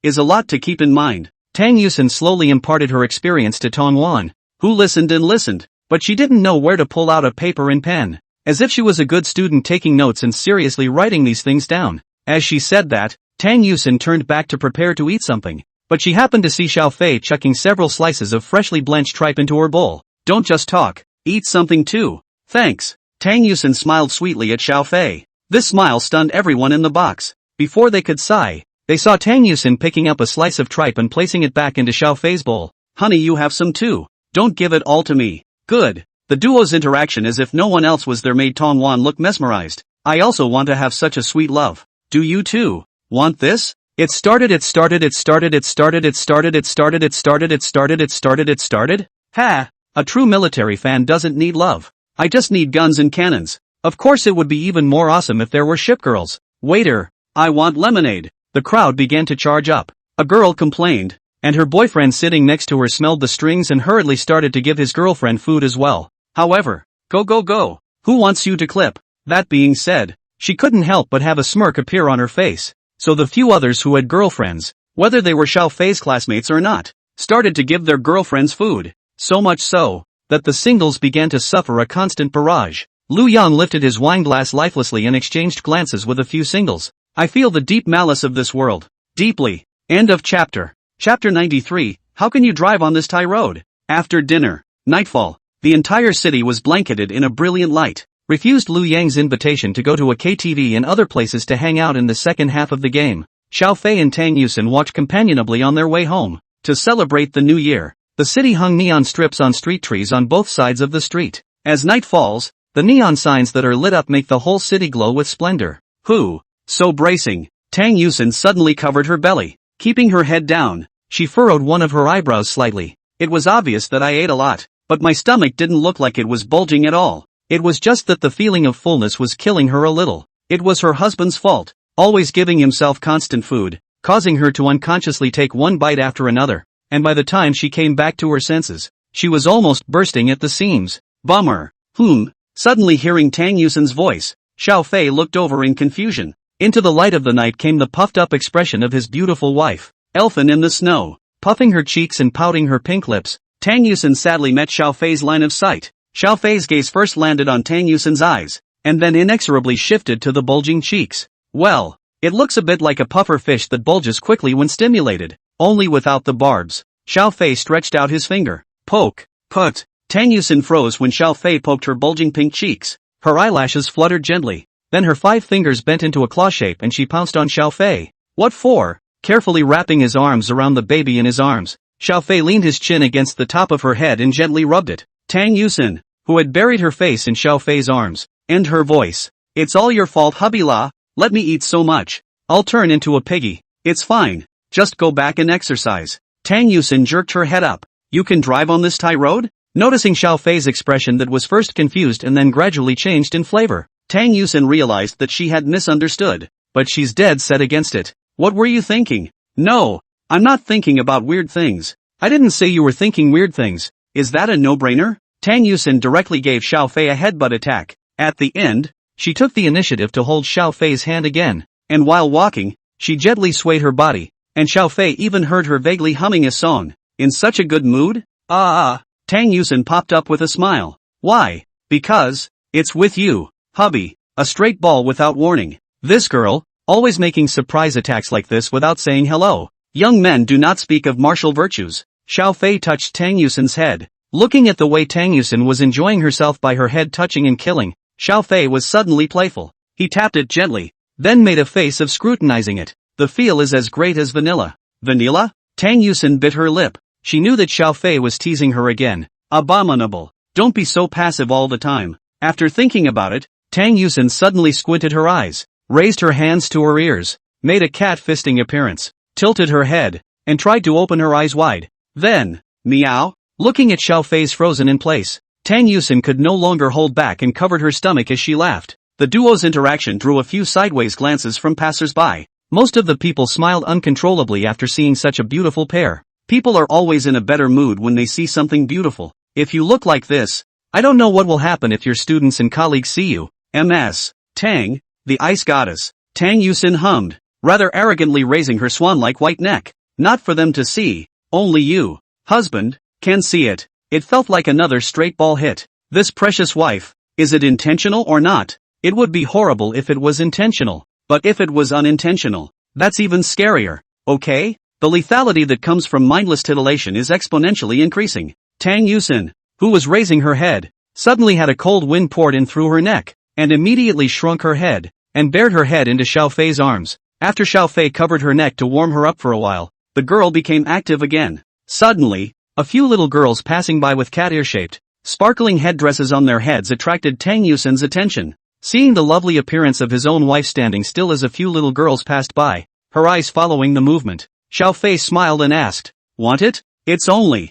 A: is a lot to keep in mind. Tang Yusin slowly imparted her experience to Tongwan, who listened and listened, but she didn't know where to pull out a paper and pen. As if she was a good student taking notes and seriously writing these things down. As she said that, Tang Yusin turned back to prepare to eat something. But she happened to see Xiao Fei chucking several slices of freshly blanched tripe into her bowl. Don't just talk, eat something too. Thanks. Tang Yusin smiled sweetly at Xiao Fei. This smile stunned everyone in the box. Before they could sigh, they saw Tang Yusin picking up a slice of tripe and placing it back into Xiao Fei's bowl. Honey, you have some too. Don't give it all to me. Good. The duo's interaction as if no one else was there made Tongwan look mesmerized. I also want to have such a sweet love. Do you too? Want this? It started. Ha! A true military fan doesn't need love. I just need guns and cannons. Of course it would be even more awesome if there were shipgirls. Waiter, I want lemonade. The crowd began to charge up. A girl complained, and her boyfriend sitting next to her smelled the strings and hurriedly started to give his girlfriend food as well. However, go. Who wants you to clip? That being said, she couldn't help but have a smirk appear on her face. So the few others who had girlfriends, whether they were Xiao Fei's classmates or not, started to give their girlfriends food. So much so, that the singles began to suffer a constant barrage. Lu Yang lifted his wine glass lifelessly and exchanged glances with a few singles. I feel the deep malice of this world. Deeply. End of chapter. Chapter 93, How can you drive on this Thai road? After dinner, nightfall, the entire city was blanketed in a brilliant light. Refused Lu Yang's invitation to go to a KTV and other places to hang out in the second half of the game. Xiao Fei and Tang Yusin watched companionably on their way home. To celebrate the new year, the city hung neon strips on street trees on both sides of the street. As night falls, the neon signs that are lit up make the whole city glow with splendor. So bracing. Tang Yusin suddenly covered her belly. Keeping her head down, she furrowed one of her eyebrows slightly. It was obvious that I ate a lot, but my stomach didn't look like it was bulging at all. It was just that the feeling of fullness was killing her a little. It was her husband's fault, always giving himself constant food, causing her to unconsciously take one bite after another, and by the time she came back to her senses, she was almost bursting at the seams. Bummer. Suddenly hearing Tang Yusin's voice, Xiao Fei looked over in confusion. Into the light of the night came the puffed-up expression of his beautiful wife, Elfin in the snow. Puffing her cheeks and pouting her pink lips, Tang Yusin sadly met Xiao Fei's line of sight. Xiao Fei's gaze first landed on Tang Yusin's eyes, and then inexorably shifted to the bulging cheeks. Well, it looks a bit like a puffer fish that bulges quickly when stimulated, only without the barbs. Xiao Fei stretched out his finger. Poke. Put. Tang Yusin froze when Xiao Fei poked her bulging pink cheeks. Her eyelashes fluttered gently. Then her 5 fingers bent into a claw shape and she pounced on Xiao Fei. What for? Carefully wrapping his arms around the baby in his arms, Xiao Fei leaned his chin against the top of her head and gently rubbed it. Tang Yusin, who had buried her face in Xiao Fei's arms, and her voice. It's all your fault, hubby la. Let me eat so much. I'll turn into a piggy. It's fine. Just go back and exercise. Tang Yusin jerked her head up. You can drive on this Thai road? Noticing Xiao Fei's expression that was first confused and then gradually changed in flavor, Tang Yusin realized that she had misunderstood. But she's dead set against it. What were you thinking? No, I'm not thinking about weird things. I didn't say you were thinking weird things. Is that a no-brainer? Tang Yusin directly gave Xiao Fei a headbutt attack. At the end, she took the initiative to hold Xiao Fei's hand again, and while walking, she gently swayed her body, and Xiao Fei even heard her vaguely humming a song. In such a good mood? Tang Yusin popped up with a smile. Why? Because, it's with you, hubby. A straight ball without warning. This girl, always making surprise attacks like this without saying hello. Young men do not speak of martial virtues. Xiao Fei touched Tang Yusin's head. Looking at the way Tang Yusin was enjoying herself by her head touching and killing, Xiao Fei was suddenly playful. He tapped it gently, then made a face of scrutinizing it. The feel is as great as vanilla. Vanilla? Tang Yusin bit her lip. She knew that Xiao Fei was teasing her again. Abominable. Don't be so passive all the time. After thinking about it, Tang Yusin suddenly squinted her eyes, raised her hands to her ears, made a cat-fisting appearance, tilted her head, and tried to open her eyes wide. Then, meow. Looking at Xiao Fei's frozen in place, Tang Yusin could no longer hold back and covered her stomach as she laughed. The duo's interaction drew a few sideways glances from passers-by. Most of the people smiled uncontrollably after seeing such a beautiful pair. People are always in a better mood when they see something beautiful. If you look like this, I don't know what will happen if your students and colleagues see you. Ms. Tang, the ice goddess. Tang Yusin hummed, rather arrogantly raising her swan-like white neck. Not for them to see. Only you, husband, can see it. It felt like another straight ball hit. This precious wife, is it intentional or not? It would be horrible if it was intentional. But if it was unintentional, that's even scarier, okay? The lethality that comes from mindless titillation is exponentially increasing. Tang Yusin, who was raising her head, suddenly had a cold wind poured in through her neck, and immediately shrunk her head, and bared her head into Xiao Fei's arms. After Xiao Fei covered her neck to warm her up for a while, the girl became active again. Suddenly, a few little girls passing by with cat ear-shaped, sparkling headdresses on their heads attracted Tang Yusin's attention. Seeing the lovely appearance of his own wife standing still as a few little girls passed by, her eyes following the movement, Xiao Fei smiled and asked, "Want it? It's only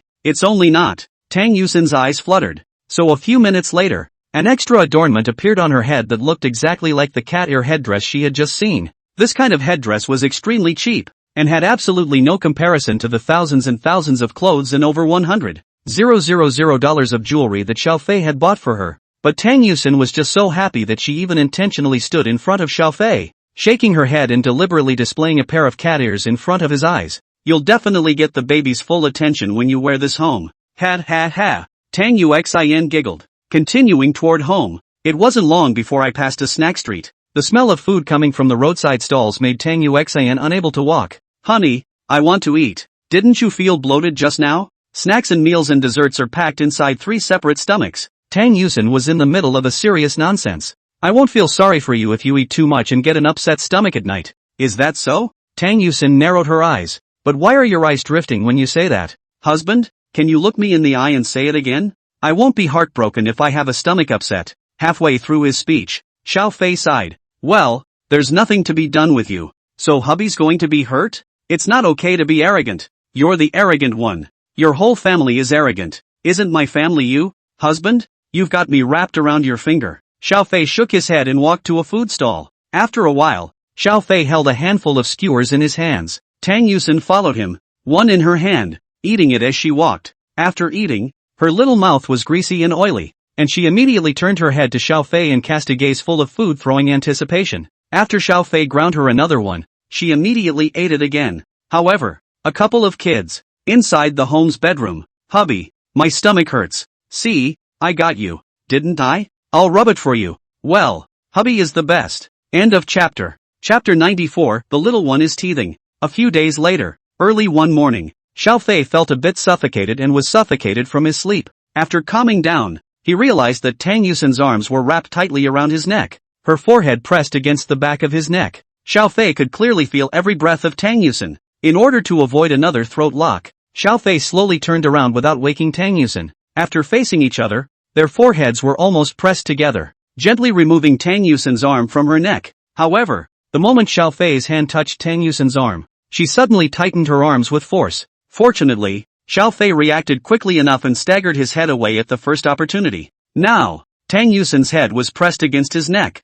A: not." Tang Yusin's eyes fluttered. So a few minutes later, an extra adornment appeared on her head that looked exactly like the cat ear headdress she had just seen. This kind of headdress was extremely cheap, and had absolutely no comparison to the thousands and thousands of clothes and over $100,000 of jewelry that Xiao Fei had bought for her. But Tang Yusin was just so happy that she even intentionally stood in front of Xiao Fei, shaking her head and deliberately displaying a pair of cat ears in front of his eyes. "You'll definitely get the baby's full attention when you wear this home." Ha ha ha. Tang Yuxin giggled. Continuing toward home, it wasn't long before I passed a snack street. The smell of food coming from the roadside stalls made Tang Yuxin unable to walk. "Honey, I want to eat. Didn't you feel bloated just now?" Snacks and meals and desserts are packed inside 3 separate stomachs. Tang Yusin was in the middle of a serious nonsense. "I won't feel sorry for you if you eat too much and get an upset stomach at night." "Is that so?" Tang Yusin narrowed her eyes. "But why are your eyes drifting when you say that?" "Husband, can you look me in the eye and say it again? I won't be heartbroken if I have a stomach upset." Halfway through his speech, Xiao Fei sighed. "Well, there's nothing to be done with you. So hubby's going to be hurt? It's not okay to be arrogant. You're the arrogant one. Your whole family is arrogant. Isn't my family you, husband? You've got me wrapped around your finger." Xiao Fei shook his head and walked to a food stall. After a while, Xiao Fei held a handful of skewers in his hands. Tang Yusin followed him, one in her hand, eating it as she walked. After eating, her little mouth was greasy and oily, and she immediately turned her head to Xiao Fei and cast a gaze full of food-throwing anticipation. After Xiao Fei ground her another one, she immediately ate it again. However, a couple of kids, inside the home's bedroom. "Hubby, my stomach hurts. See, I got you, didn't I? I'll rub it for you." "Well, hubby is the best." End of chapter. Chapter 94, the little one is teething. A few days later, early one morning, Xiao Fei felt a bit suffocated and was suffocated from his sleep. After calming down, he realized that Tang Yusin's arms were wrapped tightly around his neck, her forehead pressed against the back of his neck. Xiao Fei could clearly feel every breath of Tang Yusin. In order to avoid another throat lock, Xiao Fei slowly turned around without waking Tang Yusin. After facing each other, their foreheads were almost pressed together, gently removing Tang Yusin's arm from her neck. However, the moment Xiao Fei's hand touched Tang Yusin's arm, she suddenly tightened her arms with force. Fortunately, Xiao Fei reacted quickly enough and staggered his head away at the first opportunity. Now, Tang Yusin's head was pressed against his neck.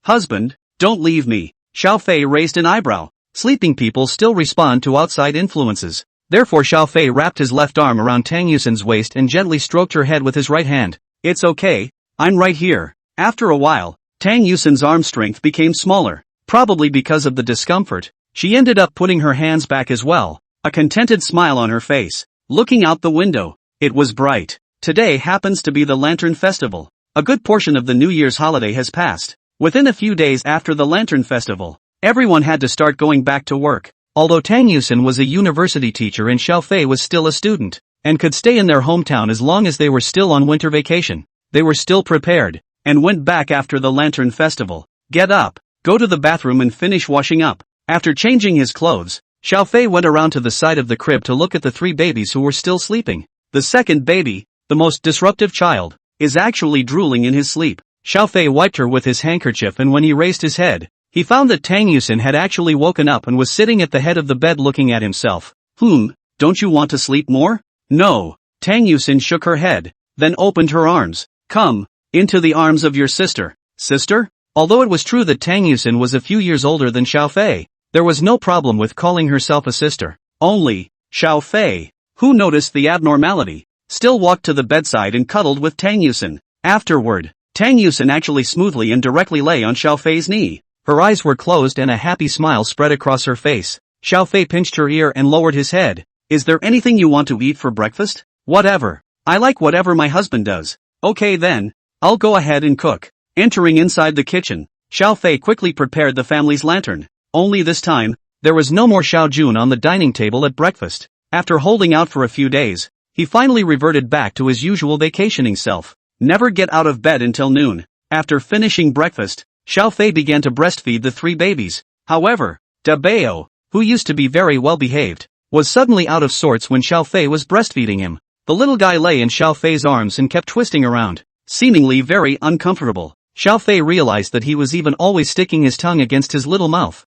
A: Husband, don't leave me." Xiao Fei raised an eyebrow. Sleeping people still respond to outside influences. Therefore Xiao Fei wrapped his left arm around Tang Yusin's waist and gently stroked her head with his right hand. "It's okay, I'm right here." After a while, Tang Yusin's arm strength became smaller, probably because of the discomfort. She ended up putting her hands back as well, a contented smile on her face. Looking out the window, it was bright. Today happens to be the Lantern Festival. A good portion of the New Year's holiday has passed. Within a few days after the Lantern Festival, everyone had to start going back to work. Although Tang Yusin was a university teacher and Xiao Fei was still a student, and could stay in their hometown as long as they were still on winter vacation, they were still prepared, and went back after the Lantern Festival. "Get up, go to the bathroom and finish washing up." After changing his clothes, Xiao Fei went around to the side of the crib to look at the 3 babies who were still sleeping. The second baby, the most disruptive child, is actually drooling in his sleep. Xiao Fei wiped her with his handkerchief, and when he raised his head, he found that Tang Yusin had actually woken up and was sitting at the head of the bed looking at himself. Don't you want to sleep more?" "No." Tang Yusin shook her head, then opened her arms. "Come, into the arms of your sister." Sister? Although it was true that Tang Yusin was a few years older than Xiao Fei, there was no problem with calling herself a sister. Only, Xiao Fei, who noticed the abnormality, still walked to the bedside and cuddled with Tang Yusin. Afterward, Tang Yusin actually smoothly and directly lay on Xiao Fei's knee. Her eyes were closed and a happy smile spread across her face. Xiao Fei pinched her ear and lowered his head. Is there anything you want to eat for breakfast? Whatever. I like whatever my husband does. Okay then, I'll go ahead and cook. Entering inside the kitchen, Xiao Fei quickly prepared the family's lantern. Only this time, there was no more Xiao Jun on the dining table at breakfast. After holding out for a few days, he finally reverted back to his usual vacationing self. Never get out of bed until noon. After finishing breakfast, Xiao Fei began to breastfeed the 3 babies. However, Dabeo, who used to be very well behaved, was suddenly out of sorts when Xiao Fei was breastfeeding him. The little guy lay in Xiao Fei's arms and kept twisting around, seemingly very uncomfortable. Xiao Fei realized that he was even always sticking his tongue against his little mouth.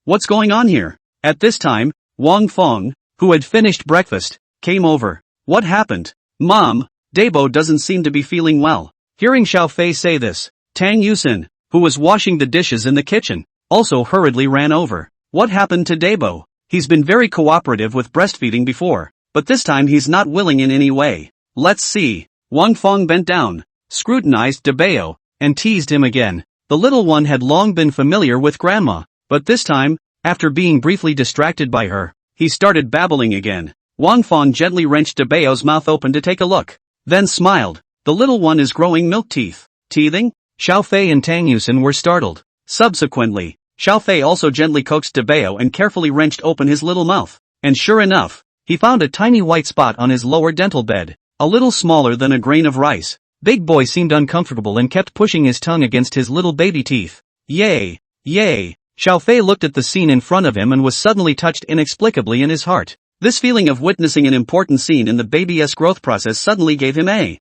A: What's going on here? At this time, Wang Feng, who had finished breakfast, came over. What happened? Mom, Dabo doesn't seem to be feeling well. Hearing Xiao Fei say this, Tang Yusin, who was washing the dishes in the kitchen, also hurriedly ran over. What happened to Dabo? He's been very cooperative with breastfeeding before, but this time he's not willing in any way. Let's see. Wang Feng bent down, scrutinized Dabeo, and teased him again. The little one had long been familiar with grandma, but this time, after being briefly distracted by her, he started babbling again. Wang Feng gently wrenched Dabeo's mouth open to take a look, then smiled. The little one is growing milk teeth. Teething? Xiao Fei and Tang Yusin were startled. Subsequently, Xiao Fei also gently coaxed Dabeo and carefully wrenched open his little mouth. And sure enough, he found a tiny white spot on his lower dental bed, a little smaller than a grain of rice. Big Boy seemed uncomfortable and kept pushing his tongue against his little baby teeth. Yay! Yay! Xiao Fei looked at the scene in front of him and was suddenly touched inexplicably in his heart. This feeling of witnessing an important scene in the baby's growth process suddenly gave him a,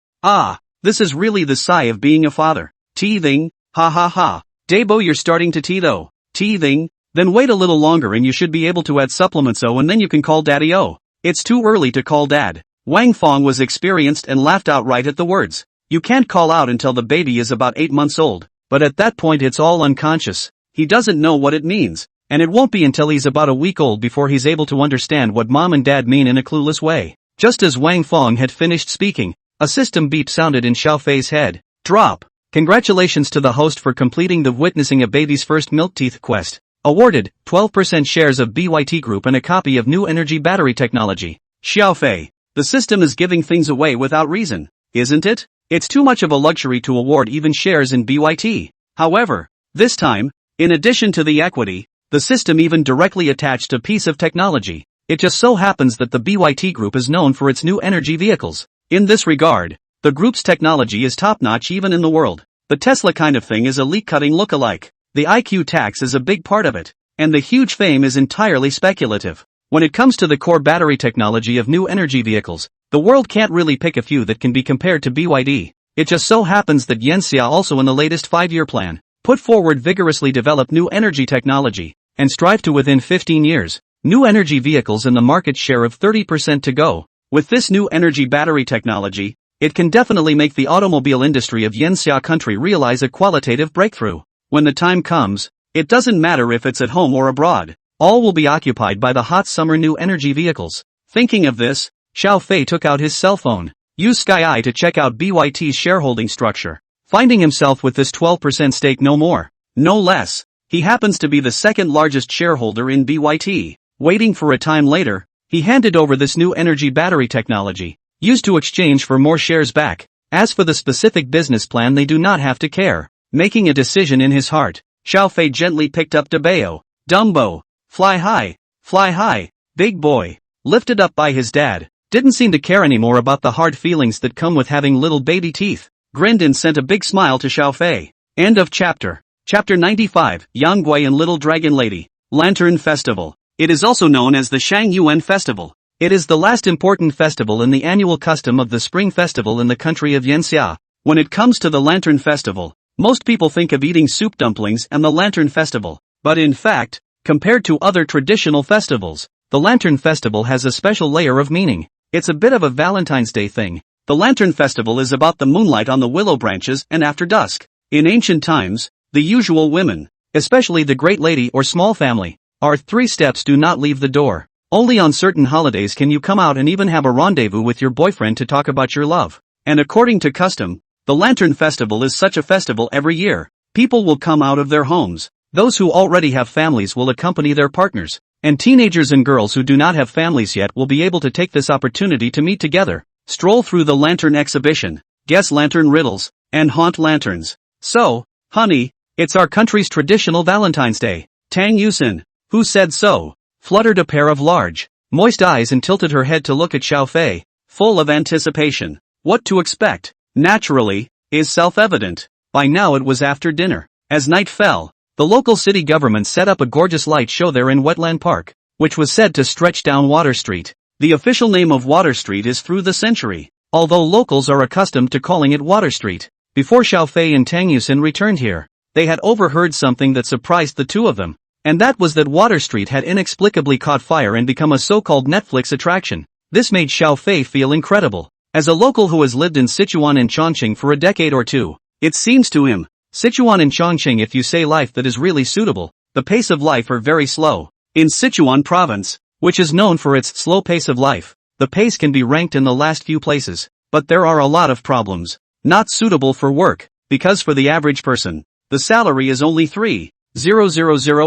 A: this is really the sigh of being a father. Teething, ha ha ha. Dabo, you're starting to tee though. Teething? Then wait a little longer and you should be able to add supplements and then you can call Daddy-o. It's too early to call Dad. Wang Feng was experienced and laughed outright at the words. You can't call out until the baby is about 8 months old, but at that point it's all unconscious. He doesn't know what it means, and it won't be until he's about a week old before he's able to understand what mom and dad mean in a clueless way. Just as Wang Feng had finished speaking, a system beep sounded in Xiao Fei's head. Drop. Congratulations to the host for completing the witnessing a baby's first milk teeth quest. Awarded, 12% shares of BYT Group and a copy of new energy battery technology. Xiao Fei, the system is giving things away without reason, isn't it? It's too much of a luxury to award even shares in BYT. However, this time, in addition to the equity, the system even directly attached a piece of technology. It just so happens that the BYT Group is known for its new energy vehicles. In this regard, the group's technology is top-notch even in the world. The Tesla kind of thing is a leak-cutting look-alike. The IQ tax is a big part of it, and the huge fame is entirely speculative. When it comes to the core battery technology of new energy vehicles, the world can't really pick a few that can be compared to BYD. It just so happens that Yanxia also in the latest 5-year plan, put forward vigorously develop new energy technology, and strive to within 15 years, new energy vehicles in the market share of 30% to go. With this new energy battery technology, it can definitely make the automobile industry of Yanxia country realize a qualitative breakthrough. When the time comes, it doesn't matter if it's at home or abroad, all will be occupied by the hot summer new energy vehicles. Thinking of this, Xiao Fei took out his cell phone, used SkyEye to check out BYT's shareholding structure. Finding himself with this 12% stake no more, no less, he happens to be the second largest shareholder in BYT. Waiting for a time later, he handed over this new energy battery technology, used to exchange for more shares back. As for the specific business plan, they do not have to care. Making a decision in his heart, Xiao Fei gently picked up Dabeo. Dumbo, fly high, big boy. Lifted up by his dad, didn't seem to care anymore about the hard feelings that come with having little baby teeth. Grinned and sent a big smile to Xiao Fei. End of chapter. Chapter 95, Yang Gui and Little Dragon Lady. Lantern Festival. It is also known as the Shang Yuan Festival. It is the last important festival in the annual custom of the Spring Festival in the country of Yanxia. When it comes to the Lantern Festival, most people think of eating soup dumplings and the Lantern Festival. But in fact, compared to other traditional festivals, the Lantern Festival has a special layer of meaning. It's a bit of a Valentine's Day thing. The Lantern Festival is about the moonlight on the willow branches and after dusk. In ancient times, the usual women, especially the great lady or small family, are 3 steps: do not leave the door. Only on certain holidays can you come out and even have a rendezvous with your boyfriend to talk about your love. And according to custom, the Lantern Festival is such a festival every year. People will come out of their homes. Those who already have families will accompany their partners. And teenagers and girls who do not have families yet will be able to take this opportunity to meet together, stroll through the lantern exhibition, guess lantern riddles, and haunt lanterns. So, honey, it's our country's traditional Valentine's Day. Tang Yusin, who said so, fluttered a pair of large, moist eyes and tilted her head to look at Xiao Fei, full of anticipation. What to expect, naturally, is self-evident. By now it was after dinner. As night fell, the local city government set up a gorgeous light show there in Wetland Park, which was said to stretch down Water Street. The official name of Water Street is through the century, although locals are accustomed to calling it Water Street. Before Xiao Fei and Tang Yusin returned here, they had overheard something that surprised the two of them. And that was that Water Street had inexplicably caught fire and become a so-called Netflix attraction. This made Xiao Fei feel incredible. As a local who has lived in Sichuan and Chongqing for a decade or two, it seems to him, Sichuan and Chongqing, if you say life that is really suitable, the pace of life are very slow. In Sichuan province, which is known for its slow pace of life, the pace can be ranked in the last few places. But there are a lot of problems. Not suitable for work, because for the average person, the salary is only 3,000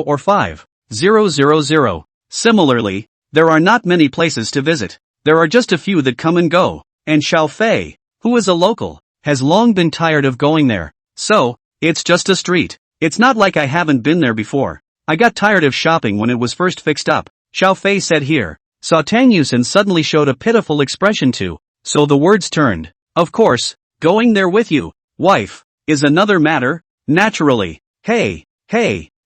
A: or 5,000. Similarly, there are not many places to visit. There are just a few that come and go. And Xiao Fei, who is a local, has long been tired of going there. So, it's just a street. It's not like I haven't been there before. I got tired of shopping when it was first fixed up, Xiao Fei said here. Saw Tang Yusin suddenly showed a pitiful expression too. So the words turned. Of course, going there with you, wife, is another matter, naturally. Hey,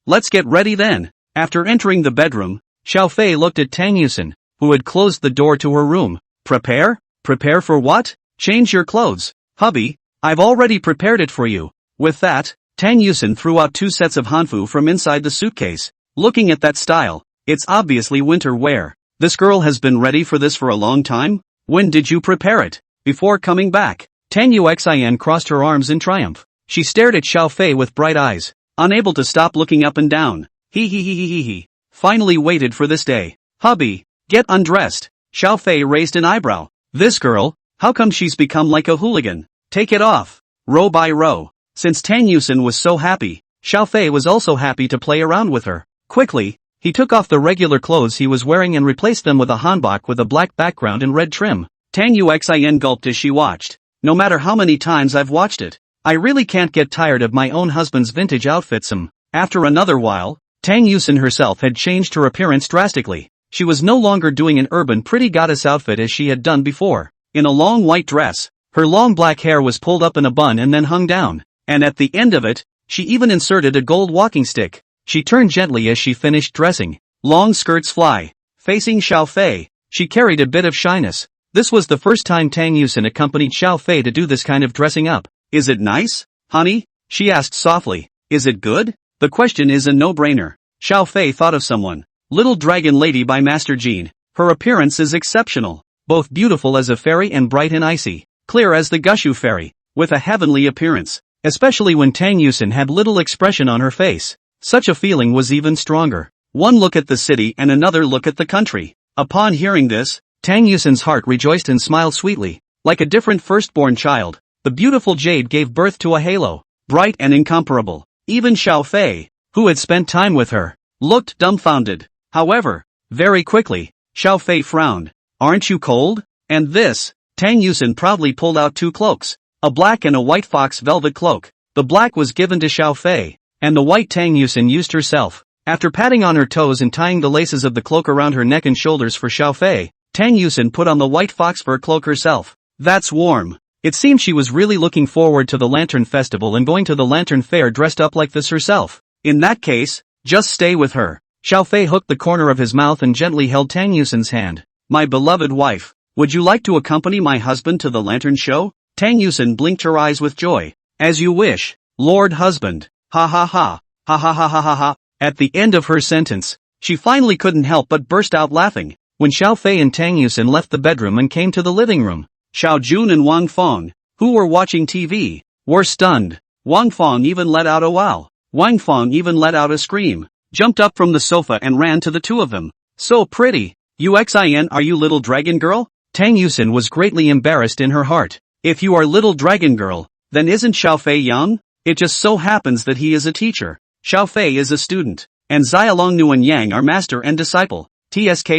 A: let's get ready then. After entering the bedroom, Xiao Fei looked at Tang Yusin, who had closed the door to her room. Prepare? Prepare for what? Change your clothes, hubby, I've already prepared it for you. With that, Tang Yusin threw out 2 sets of hanfu from inside the suitcase. Looking at that style, it's obviously winter wear. This girl has been ready for this for a long time? When did you prepare it? Before coming back. Tang Yuxian crossed her arms in triumph. She stared at Xiao Fei with bright eyes, unable to stop looking up and down. He. Finally waited for this day. Hubby, get undressed. Xiao Fei raised an eyebrow. This girl, how come she's become like a hooligan? Take it off. Row by row. Since Tang Yusin was so happy, Xiao Fei was also happy to play around with her. Quickly, he took off the regular clothes he was wearing and replaced them with a hanbok with a black background and red trim. Tang Yuxian gulped as she watched. No matter how many times I've watched it, I really can't get tired of my own husband's vintage outfits. After another while, Tang Yusin herself had changed her appearance drastically. She was no longer doing an urban pretty goddess outfit as she had done before. In a long white dress, her long black hair was pulled up in a bun and then hung down, and at the end of it, she even inserted a gold walking stick. She turned gently as she finished dressing. Long skirts fly. Facing Xiao Fei, she carried a bit of shyness. This was the first time Tang Yusin accompanied Xiao Fei to do this kind of dressing up. Is it nice, honey? She asked softly. Is it good? The question is a no-brainer. Xiao Fei thought of someone. Little Dragon Lady by Master Jean. Her appearance is exceptional. Both beautiful as a fairy and bright and icy. Clear as the Gushu fairy. With a heavenly appearance. Especially when Tang Yusin had little expression on her face. Such a feeling was even stronger. One look at the city and another look at the country. Upon hearing this, Tang Yusin's heart rejoiced and smiled sweetly. Like a different firstborn child, the beautiful jade gave birth to a halo. Bright and incomparable. Even Xiao Fei, who had spent time with her, looked dumbfounded. However, very quickly, Xiao Fei frowned. Aren't you cold? And this? Tang Yusin proudly pulled out 2 cloaks. A black and a white fox velvet cloak. The black was given to Xiao Fei, and the white Tang Yusin used herself. After patting on her toes and tying the laces of the cloak around her neck and shoulders for Xiao Fei, Tang Yusin put on the white fox fur cloak herself. That's warm. It seemed she was really looking forward to the Lantern Festival and going to the Lantern Fair dressed up like this herself. In that case, just stay with her. Xiao Fei hooked the corner of his mouth and gently held Tang Yusin's hand. My beloved wife, would you like to accompany my husband to the lantern show? Tang Yusin blinked her eyes with joy. As you wish, Lord Husband. Ha ha ha. Ha ha ha ha ha ha. At the end of her sentence, she finally couldn't help but burst out laughing. When Xiao Fei and Tang Yusin left the bedroom and came to the living room, Xiao Jun and Wang Feng, who were watching TV, were stunned. Wang Fong even let out a wow. Wang Fong even let out a scream, jumped up from the sofa and ran to the two of them. So pretty. UXIN, are you little dragon girl? Tang Yusin was greatly embarrassed in her heart. If you are little dragon girl, then isn't Xiaofei young? It just so happens that he is a teacher. Xiaofei is a student. And Xialong Nuan Yang are master and disciple. TSK.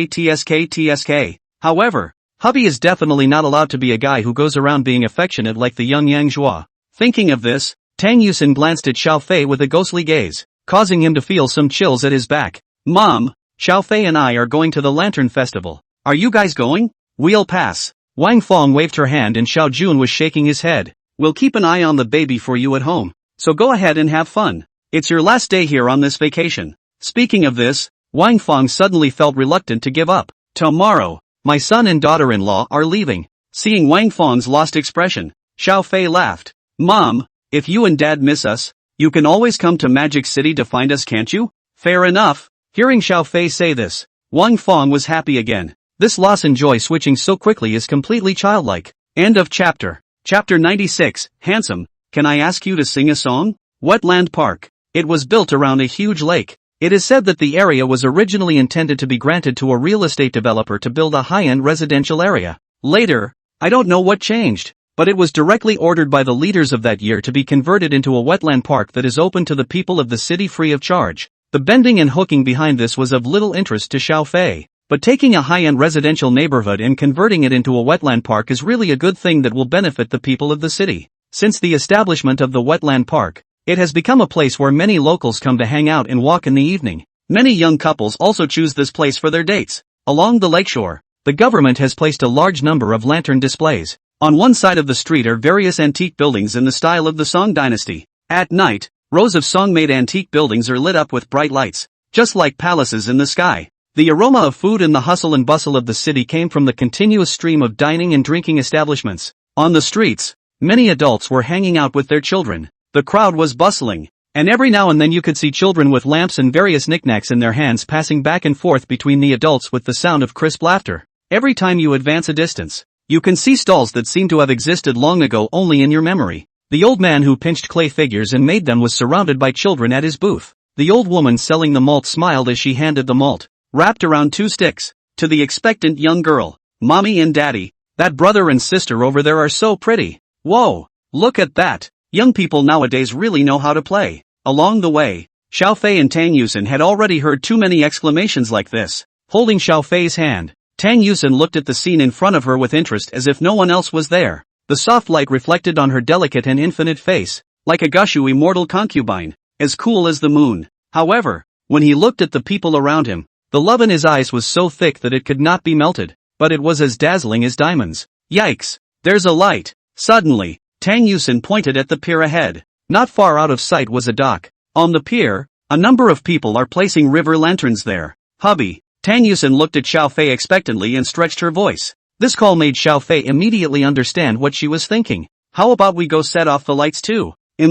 A: However, hubby is definitely not allowed to be a guy who goes around being affectionate like the young Yang Zhua. Thinking of this, Tang Yusin glanced at Xiaofei with a ghostly gaze, causing him to feel some chills at his back. Mom, Xiaofei and I are going to the Lantern Festival. Are you guys going? We'll pass. Wang Fong waved her hand and Xiao Jun was shaking his head. We'll keep an eye on the baby for you at home. So go ahead and have fun. It's your last day here on this vacation. Speaking of this, Wang Fong suddenly felt reluctant to give up. Tomorrow, my son and daughter-in-law are leaving. Seeing Wang Fong's lost expression, Xiaofei laughed. Mom, if you and Dad miss us, you can always come to Magic City to find us, can't you? Fair enough. Hearing Xiaofei say this, Wang Fong was happy again. This loss and joy switching so quickly is completely childlike. End of chapter. Chapter 96, Handsome, can I ask you to sing a song? Wetland Park. It was built around a huge lake. It is said that the area was originally intended to be granted to a real estate developer to build a high-end residential area. Later, I don't know what changed, but it was directly ordered by the leaders of that year to be converted into a wetland park that is open to the people of the city free of charge. The bending and hooking behind this was of little interest to Xiaofei, but taking a high-end residential neighborhood and converting it into a wetland park is really a good thing that will benefit the people of the city. Since the establishment of the wetland park, it has become a place where many locals come to hang out and walk in the evening. Many young couples also choose this place for their dates. Along the lakeshore, the government has placed a large number of lantern displays. On one side of the street are various antique buildings in the style of the Song dynasty. At night, rows of Song-made antique buildings are lit up with bright lights, just like palaces in the sky. The aroma of food and the hustle and bustle of the city came from the continuous stream of dining and drinking establishments. On the streets, many adults were hanging out with their children. The crowd was bustling, and every now and then you could see children with lamps and various knickknacks in their hands passing back and forth between the adults with the sound of crisp laughter. Every time you advance a distance, you can see stalls that seem to have existed long ago only in your memory. The old man who pinched clay figures and made them was surrounded by children at his booth. The old woman selling the malt smiled as she handed the malt, wrapped around 2 sticks, to the expectant young girl. Mommy and Daddy, that brother and sister over there are so pretty. Whoa, look at that. Young people nowadays really know how to play. Along the way, Xiaofei and Tang Yusin had already heard too many exclamations like this. Holding Xiaofei's hand, Tang Yusin looked at the scene in front of her with interest as if no one else was there. The soft light reflected on her delicate and infinite face, like a gushu immortal concubine, as cool as the moon. However, when he looked at the people around him, the love in his eyes was so thick that it could not be melted, but it was as dazzling as diamonds. Yikes! There's a light! Suddenly, Tang Yusin pointed at the pier ahead. Not far out of sight was a dock. On the pier, a number of people are placing river lanterns there. Hubby, Tang Yusin looked at Xiaofei expectantly and stretched her voice. This call made Xiaofei immediately understand what she was thinking. How about we go set off the lights too? Tang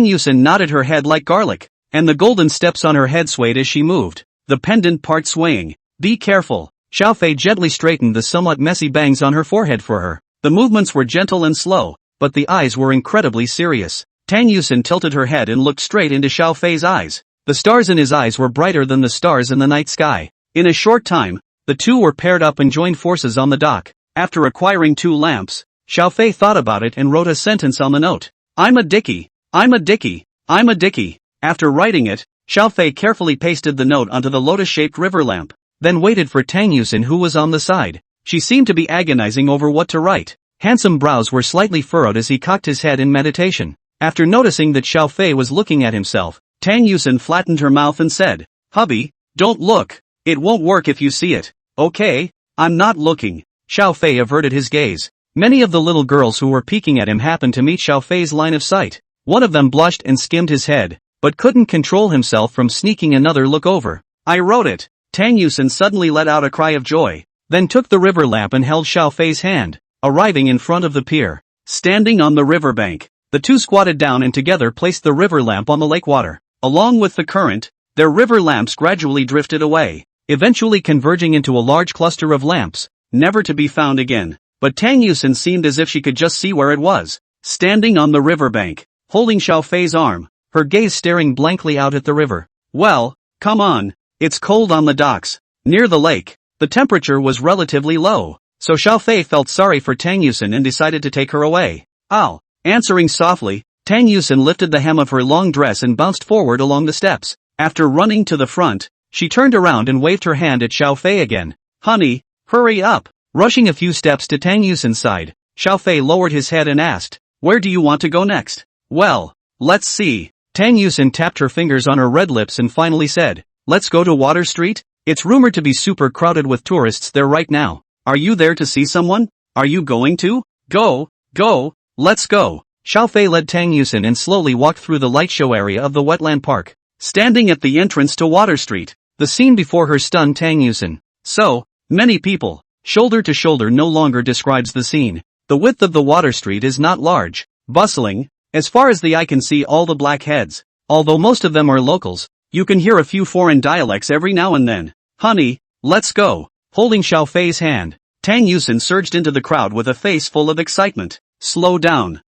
A: Yusin nodded her head like garlic, and the golden steps on her head swayed as she moved, the pendant part swaying. Be careful. Xiaofei gently straightened the somewhat messy bangs on her forehead for her. The movements were gentle and slow, but the eyes were incredibly serious. Tang Yusin tilted her head and looked straight into Xiaofei's eyes. The stars in his eyes were brighter than the stars in the night sky. In a short time, the two were paired up and joined forces on the dock. After acquiring 2 lamps, Xiaofei thought about it and wrote a sentence on the note. I'm a dickie. I'm a dickie. I'm a dickie. After writing it, Xiaofei carefully pasted the note onto the lotus-shaped river lamp, then waited for Tang Yusin who was on the side. She seemed to be agonizing over what to write. Handsome brows were slightly furrowed as he cocked his head in meditation. After noticing that Xiaofei was looking at himself, Tang Yusin flattened her mouth and said, Hubby, don't look. It won't work if you see it. Okay, I'm not looking. Xiaofei averted his gaze. Many of the little girls who were peeking at him happened to meet Xiaofei's line of sight. One of them blushed and skimmed his head, but couldn't control himself from sneaking another look over. I wrote it. Tang Yusin suddenly let out a cry of joy, then took the river lamp and held Xiaofei's hand, arriving in front of the pier. Standing on the riverbank, the two squatted down and together placed the river lamp on the lake water. Along with the current, their river lamps gradually drifted away, eventually converging into a large cluster of lamps, never to be found again. But Tang Yusin seemed as if she could just see where it was. standing on the riverbank, holding Xiao Fei's arm, her gaze staring blankly out at the river. Well, come on, it's cold on the docks. Near the lake, the temperature was relatively low, so Xiao Fei felt sorry for Tang Yusen and decided to take her away. Ow! Answering softly, Tang Yusen lifted the hem of her long dress and bounced forward along the steps. After running to the front, she turned around and waved her hand at Xiao Fei again. Honey, hurry up! Rushing a few steps to Tang Yusen's side, Xiao Fei lowered his head and asked, where do you want to go next? Well, let's see. Tang Yusen tapped her fingers on her red lips and finally said, let's go to Water Street? It's rumored to be super crowded with tourists there right now. Are you there to see someone? Are you going to? Go, let's go. Xiao Fei led Tang Yusen and slowly walked through the light show area of the wetland park. Standing at the entrance to Water Street, the scene before her stunned Tang Yusen. So many people, shoulder to shoulder no longer describes the scene. The width of the Water Street is not large, bustling. As far as the eye can see all the black heads. Although most of them are locals, you can hear a few foreign dialects every now and then. Honey, let's go. Holding Xiao Fei's hand, Tang Yusen surged into the crowd with a face full of excitement. Slow down.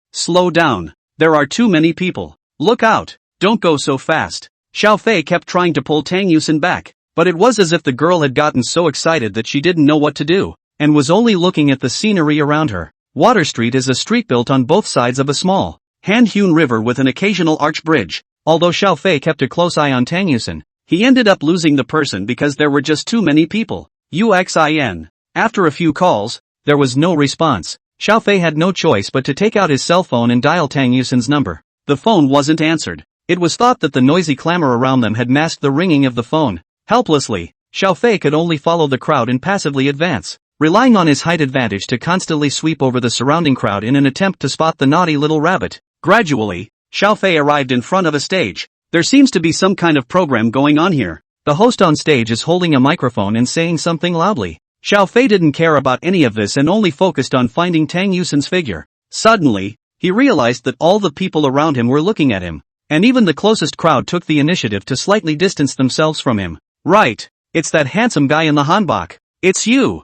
A: There are too many people. Look out. Don't go so fast. Xiao Fei kept trying to pull Tang Yusen back, but it was as if the girl had gotten so excited that she didn't know what to do, and was only looking at the scenery around her. Water Street is a street built on both sides of a small, hand-hewn river with an occasional arch bridge. Although Xiao Fei kept a close eye on Tang Yusen, he ended up losing the person because there were just too many people. UXIN. After a few calls, there was no response. Xiao Fei had no choice but to take out his cell phone and dial Tang Yusen's number. The phone wasn't answered. It was thought that the noisy clamor around them had masked the ringing of the phone. Helplessly, Xiao Fei could only follow the crowd and passively advance, relying on his height advantage to constantly sweep over the surrounding crowd in an attempt to spot the naughty little rabbit. Gradually, Xiao Fei arrived in front of a stage. There seems to be some kind of program going on here. The host on stage is holding a microphone and saying something loudly. Xiao Fei didn't care about any of this and only focused on finding Tang Yusen's figure. Suddenly, he realized that all the people around him were looking at him, and even the closest crowd took the initiative to slightly distance themselves from him. Right, it's that handsome guy in the hanbok. It's you.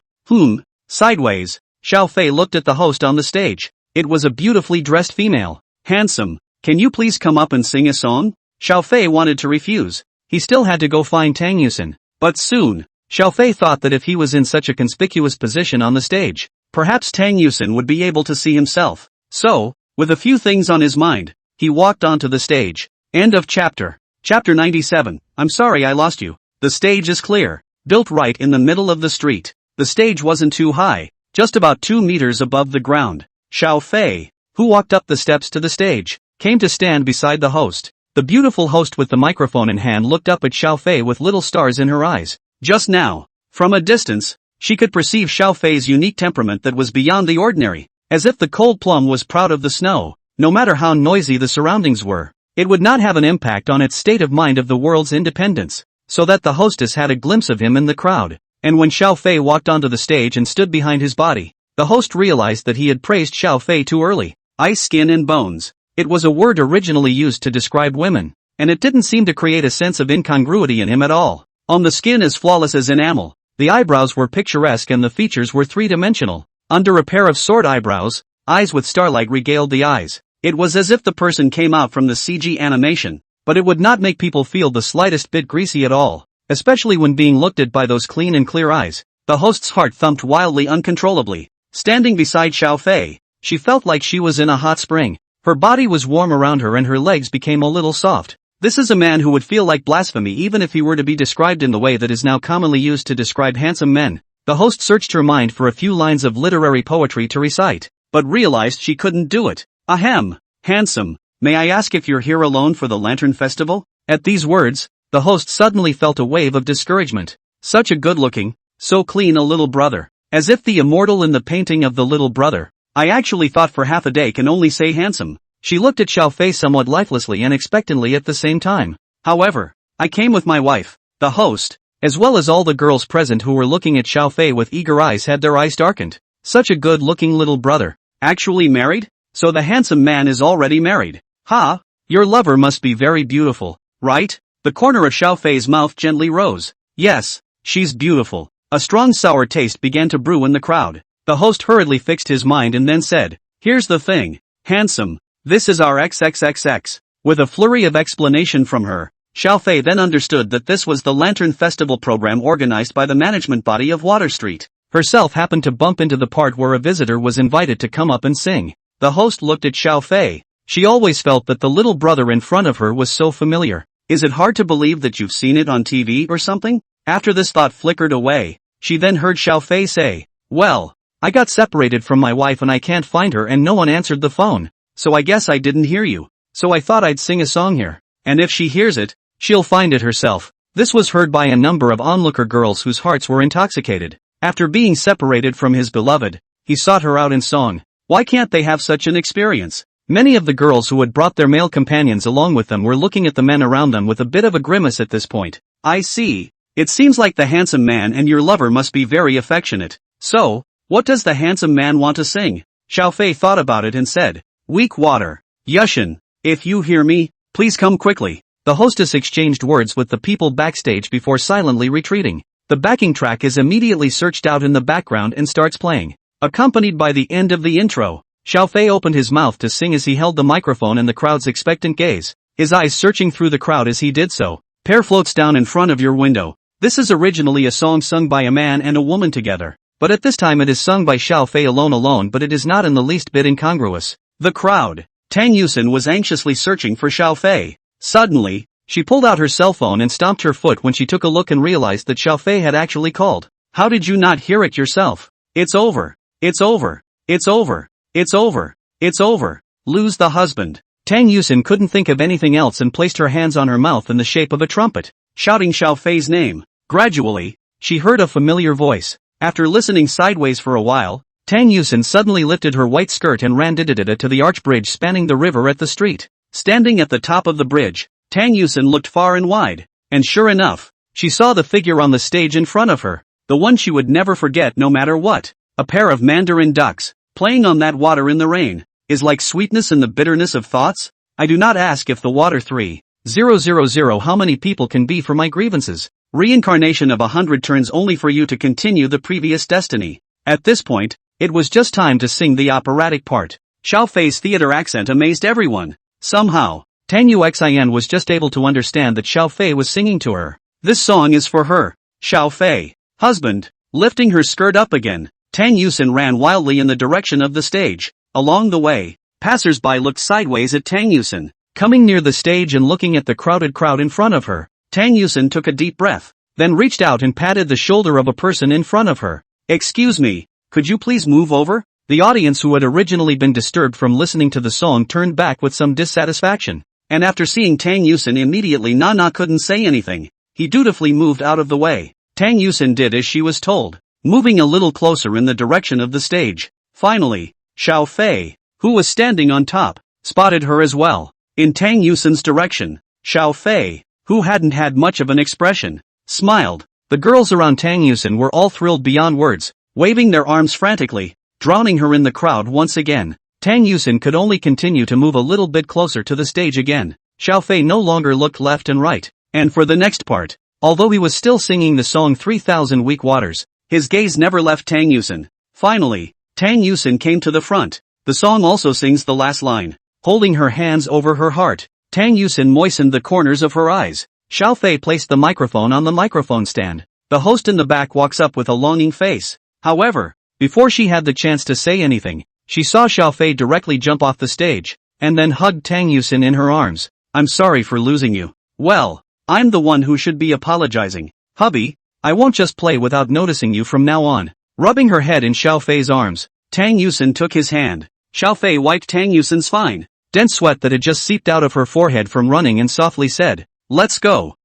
A: Sideways, Xiao Fei looked at the host on the stage. It was a beautifully dressed female. Handsome, can you please come up and sing a song? Xiao Fei wanted to refuse. He still had to go find Tang Yusen. But soon, Xiao Fei thought that if he was in such a conspicuous position on the stage, perhaps Tang Yusen would be able to see himself. So, with a few things on his mind, he walked onto the stage. End of chapter. Chapter 97. I'm sorry I lost you. The stage is clear. Built right in the middle of the street. The stage wasn't too high, just about 2 meters above the ground. Xiao Fei, who walked up the steps to the stage, came to stand beside the host. The beautiful host with the microphone in hand looked up at Xiao Fei with little stars in her eyes. Just now, from a distance, she could perceive Xiao Fei's unique temperament that was beyond the ordinary, as if the cold plum was proud of the snow. No matter how noisy the surroundings were, it would not have an impact on its state of mind of the world's independence, so that the hostess had a glimpse of him in the crowd. And when Xiao Fei walked onto the stage and stood behind his body, the host realized that he had praised Xiao Fei too early. Ice skin and bones. It was a word originally used to describe women, and it didn't seem to create a sense of incongruity in him at all. On the skin as flawless as enamel, the eyebrows were picturesque and the features were three-dimensional. Under a pair of sword eyebrows, eyes with starlight regaled the eyes. It was as if the person came out from the CG animation, but it would not make people feel the slightest bit greasy at all, especially when being looked at by those clean and clear eyes. The host's heart thumped wildly uncontrollably. Standing beside Xiao Fei, she felt like she was in a hot spring. Her body was warm around her and her legs became a little soft. This is a man who would feel like blasphemy even if he were to be described in the way that is now commonly used to describe handsome men. The host searched her mind for a few lines of literary poetry to recite, but realized she couldn't do it. Ahem. Handsome, may I ask if you're here alone for the Lantern Festival? At these words, the host suddenly felt a wave of discouragement. Such a good-looking, so clean a little brother. As if the immortal in the painting of the little brother. I actually thought for half a day can only say handsome. She looked at Xiao Fei somewhat lifelessly and expectantly at the same time. However, I came with my wife. The host, as well as all the girls present who were looking at Xiao Fei with eager eyes, had their eyes darkened. Such a good-looking little brother. Actually married? So the handsome man is already married. Ha! Your lover must be very beautiful, right? The corner of Xiao Fei's mouth gently rose. Yes, she's beautiful. A strong sour taste began to brew in the crowd. The host hurriedly fixed his mind and then said, here's the thing. Handsome. This is our XXXX. With a flurry of explanation from her, Xiaofei then understood that this was the Lantern Festival program organized by the management body of Water Street. Herself happened to bump into the part where a visitor was invited to come up and sing. The host looked at Xiaofei. She always felt that the little brother in front of her was so familiar. Is it hard to believe that you've seen it on TV or something? After this thought flickered away, she then heard Xiaofei say, "Well, I got separated from my wife and I can't find her and no one answered the phone. So I guess I didn't hear you. So I thought I'd sing a song here. And if she hears it, she'll find it herself." This was heard by a number of onlooker girls whose hearts were intoxicated. After being separated from his beloved, he sought her out in song. Why can't they have such an experience? Many of the girls who had brought their male companions along with them were looking at the men around them with a bit of a grimace at this point. I see. It seems like the handsome man and your lover must be very affectionate. So, what does the handsome man want to sing? Xiaofei thought about it and said, "Weak water. Yushin. If you hear me, please come quickly." The hostess exchanged words with the people backstage before silently retreating. The backing track is immediately searched out in the background and starts playing. Accompanied by the end of the intro, Xiaofei opened his mouth to sing as he held the microphone in the crowd's expectant gaze, his eyes searching through the crowd as he did so. Pear floats down in front of your window. This is originally a song sung by a man and a woman together, but at this time it is sung by Xiaofei alone, but it is not in the least bit incongruous. The crowd. Tang Yusin was anxiously searching for Xiaofei. Suddenly, she pulled out her cell phone and stomped her foot when she took a look and realized that Xiaofei had actually called. How did you not hear it yourself? It's over. It's over. It's over. It's over. It's over. Lose the husband. Tang Yusin couldn't think of anything else and placed her hands on her mouth in the shape of a trumpet, shouting Xiaofei's name. Gradually, she heard a familiar voice. After listening sideways for a while, Tang Yusin suddenly lifted her white skirt and ran to the arch bridge spanning the river at the street. Standing at the top of the bridge, Tang Yusin looked far and wide, and sure enough, she saw the figure on the stage in front of her, the one she would never forget no matter what. A pair of mandarin ducks, playing on that water in the rain, is like sweetness in the bitterness of thoughts. I do not ask if the water 3000 how many people can be for my grievances. Reincarnation of 100 turns only for you to continue the previous destiny. At this point, it was just time to sing the operatic part. Xiaofei's theater accent amazed everyone. Somehow, Tang Yuxin was just able to understand that Xiaofei was singing to her. This song is for her. Xiaofei. Husband. Lifting her skirt up again, Tang Yusin ran wildly in the direction of the stage. Along the way, passers-by looked sideways at Tang Yusin. Coming near the stage and looking at the crowded crowd in front of her, Tang Yusin took a deep breath, then reached out and patted the shoulder of a person in front of her. "Excuse me, could you please move over?" The audience who had originally been disturbed from listening to the song turned back with some dissatisfaction, and after seeing Tang Yusin immediately Nana couldn't say anything. He dutifully moved out of the way. Tang Yusin did as she was told, moving a little closer in the direction of the stage. Finally, Xiaofei, who was standing on top, spotted her as well. In Tang Yusin's direction, Xiaofei, who hadn't had much of an expression, smiled. The girls around Tang Yusin were all thrilled beyond words, waving their arms frantically, drowning her in the crowd once again. Tang Yusin could only continue to move a little bit closer to the stage again. Xiaofei no longer looked left and right, and for the next part, although he was still singing the song 3000 Weak Waters, his gaze never left Tang Yusin. Finally, Tang Yusin came to the front. The song also sings the last line. Holding her hands over her heart, Tang Yusin moistened the corners of her eyes. Xiaofei placed the microphone on the microphone stand. The host in the back walks up with a longing face. However, before she had the chance to say anything, she saw Xiaofei directly jump off the stage, and then hugged Tang Yusin in her arms. "I'm sorry for losing you." "Well, I'm the one who should be apologizing. Hubby, I won't just play without noticing you from now on." Rubbing her head in Xiaofei's arms, Tang Yusin took his hand. Xiaofei wiped Tang Yusin's fine, dense sweat that had just seeped out of her forehead from running and softly said, "Let's go."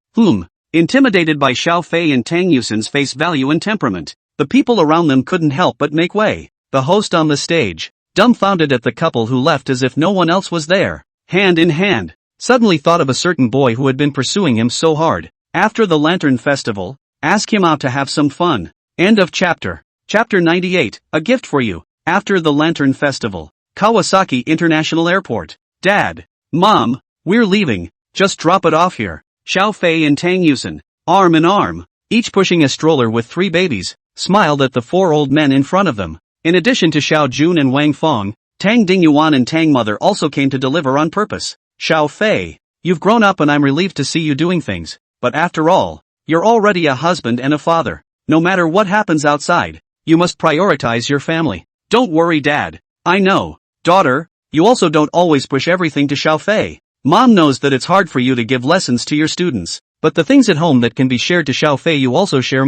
A: Intimidated by Xiaofei and Tang Yusin's face value and temperament, the people around them couldn't help but make way. The host on the stage, dumbfounded at the couple who left as if no one else was there, hand in hand, suddenly thought of a certain boy who had been pursuing him so hard. After the Lantern Festival, ask him out to have some fun. End of chapter. Chapter 98, a gift for you. After the Lantern Festival, Kawasaki International Airport. Dad. Mom, we're leaving, just drop it off here. Xiaofei and Tang Yusin, arm in arm, each pushing a stroller with 3 babies, smiled at the 4 old men in front of them. In addition to Xiao Jun and Wang Fong, Tang Dingyuan and Tang Mother also came to deliver on purpose. Xiao Fei, you've grown up and I'm relieved to see you doing things, but after all, you're already a husband and a father. No matter what happens outside, you must prioritize your family. Don't worry, Dad. I know. Daughter, you also don't always push everything to Xiao Fei. Mom knows that it's hard for you to give lessons to your students, but the things at home that can be shared to Xiao Fei you also share.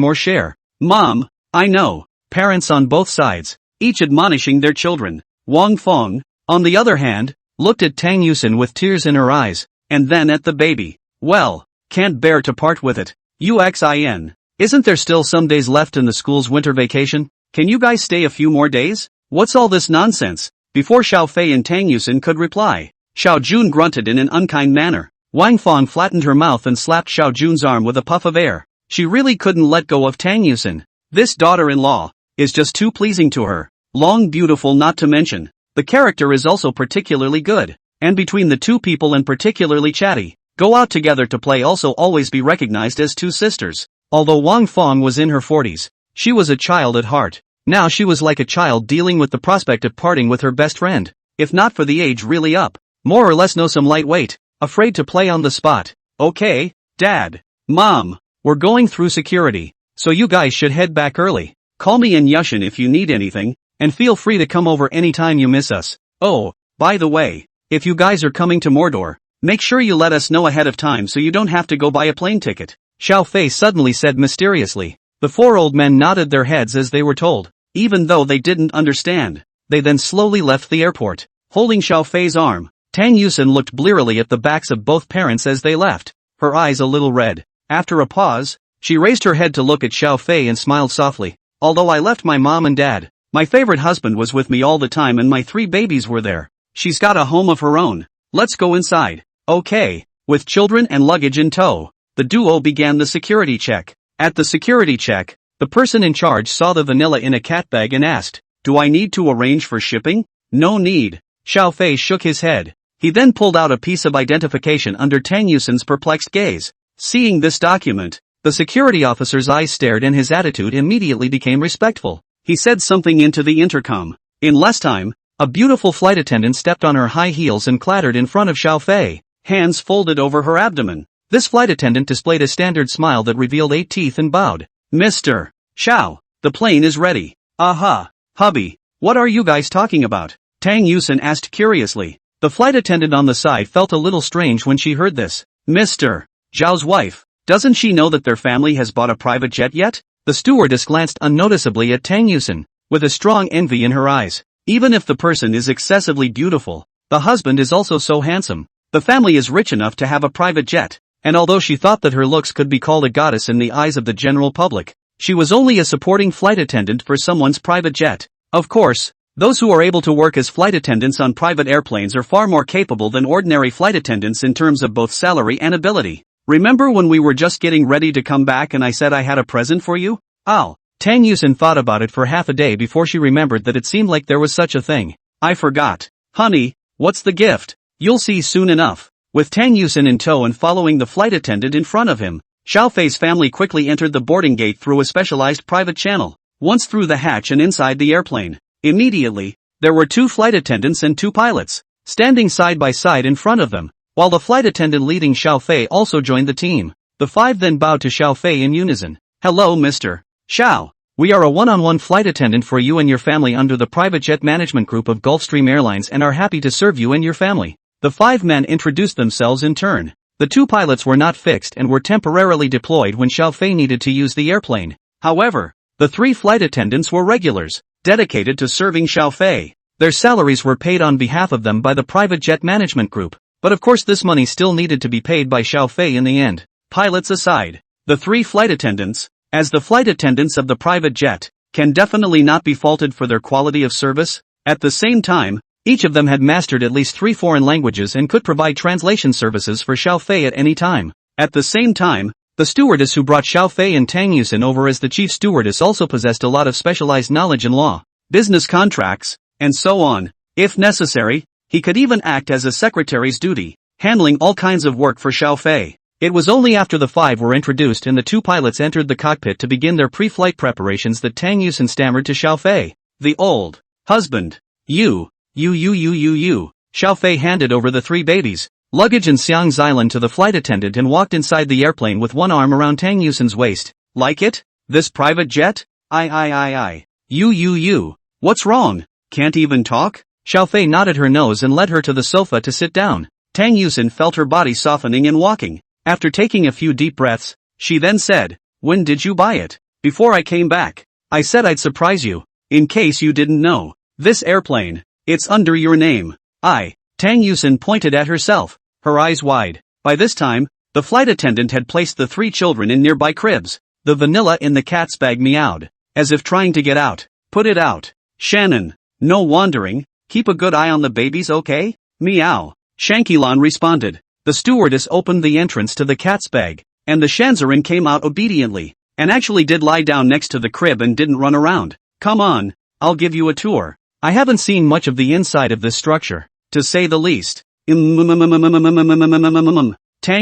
A: Mom, I know. Parents on both sides, each admonishing their children. Wang Feng, on the other hand, looked at Tang Yusin with tears in her eyes, and then at the baby. Well, can't bear to part with it. Uxin. Isn't there still some days left in the school's winter vacation? Can you guys stay a few more days? What's all this nonsense? Before Xiao Fei and Tang Yusin could reply, Xiao Jun grunted in an unkind manner. Wang Feng flattened her mouth and slapped Xiao Jun's arm with a puff of air. She really couldn't let go of Tang Yusin. This daughter-in-law is just too pleasing to her. Long, beautiful, not to mention. The character is also particularly good. And between the two people and particularly chatty. Go out together to play also always be recognized as two sisters. Although Wang Feng was in her 40s, she was a child at heart. Now she was like a child dealing with the prospect of parting with her best friend. If not for the age really up. More or less know some lightweight. Afraid to play on the spot. Okay, Dad. Mom. We're going through security. So you guys should head back early. Call me in Yushin if you need anything. And feel free to come over anytime you miss us. Oh, by the way, if you guys are coming to Mordor, make sure you let us know ahead of time so you don't have to go buy a plane ticket. Xiao Fei suddenly said mysteriously. The four old men nodded their heads as they were told, even though they didn't understand. They then slowly left the airport, holding Xiao Fei's arm. Tang Yusin looked blearily at the backs of both parents as they left, her eyes a little red. After a pause, she raised her head to look at Xiao Fei and smiled softly. Although I left my mom and dad, my favorite husband was with me all the time and my 3 babies were there. She's got a home of her own. Let's go inside. Okay. With children and luggage in tow, the duo began the security check. At the security check, the person in charge saw the vanilla in a cat bag and asked, "Do I need to arrange for shipping?" "No need." Xiao Fei shook his head. He then pulled out a piece of identification under Tang Yusin's perplexed gaze. Seeing this document, the security officer's eyes stared and his attitude immediately became respectful. He said something into the intercom. In less time, a beautiful flight attendant stepped on her high heels and clattered in front of Xiao Fei, hands folded over her abdomen. This flight attendant displayed a standard smile that revealed 8 teeth and bowed. "Mr. Xiao, the plane is ready." "Aha, hubby, what are you guys talking about?" Tang Yusin asked curiously. The flight attendant on the side felt a little strange when she heard this. "Mr. Zhao's wife, doesn't she know that their family has bought a private jet yet?" The stewardess glanced unnoticeably at Tang Yusin, with a strong envy in her eyes. Even if the person is excessively beautiful, the husband is also so handsome. The family is rich enough to have a private jet, and although she thought that her looks could be called a goddess in the eyes of the general public, she was only a supporting flight attendant for someone's private jet. Of course, those who are able to work as flight attendants on private airplanes are far more capable than ordinary flight attendants in terms of both salary and ability. Remember when we were just getting ready to come back and I said I had a present for you? Oh. Tang Yusin thought about it for half a day before she remembered that it seemed like there was such a thing. "I forgot. Honey, what's the gift?" "You'll see soon enough." With Tang Yusin in tow and following the flight attendant in front of him, Xiao Fei's family quickly entered the boarding gate through a specialized private channel. Once through the hatch and inside the airplane, immediately, there were 2 flight attendants and 2 pilots, standing side by side in front of them, while the flight attendant leading Xiao Fei also joined the team. The 5 then bowed to Xiao Fei in unison. "Hello, Mr. Xiao. We are a one-on-one flight attendant for you and your family under the private jet management group of Gulfstream Airlines and are happy to serve you and your family." The 5 men introduced themselves in turn. The 2 pilots were not fixed and were temporarily deployed when Xiao Fei needed to use the airplane. However, the 3 flight attendants were regulars, dedicated to serving Xiao Fei. Their salaries were paid on behalf of them by the private jet management group, but of course this money still needed to be paid by Xiao Fei in the end. Pilots aside, the 3 flight attendants, as the flight attendants of the private jet, can definitely not be faulted for their quality of service. At the same time, each of them had mastered at least 3 foreign languages and could provide translation services for Xiao Fei at any time. At the same time, the stewardess who brought Xiao Fei and Tang Yusin over as the chief stewardess also possessed a lot of specialized knowledge in law, business contracts, and so on. If necessary, he could even act as a secretary's duty, handling all kinds of work for Xiao Fei. It was only after the 5 were introduced and the 2 pilots entered the cockpit to begin their pre-flight preparations that Tang Yusin stammered to Xiao Fei. "The old husband. You You. Xiao Fei handed over the 3 babies, luggage and Xiang's island to the flight attendant and walked inside the airplane with one arm around Tang Yusin's waist. Like it? This private jet? I. You. What's wrong? Can't even talk? Xiao Fei nodded her nose and led her to the sofa to sit down. Tang Yusin felt her body softening and walking. After taking a few deep breaths, she then said, "When did you buy it?" "Before I came back. I said I'd surprise you. In case you didn't know. This airplane, it's under your name." Tang Yusin pointed at herself, her eyes wide. By this time, the flight attendant had placed the 3 children in nearby cribs. The vanilla in the cat's bag meowed, as if trying to get out. "Put it out. Shannon. No wandering. Keep a good eye on the babies, okay?" "Meow." Shankilan responded. The stewardess opened the entrance to the cat's bag, and the Shanzarin came out obediently, and actually did lie down next to the crib and didn't run around. "Come on, I'll give you a tour. I haven't seen much of the inside of this structure, to say the least." Tang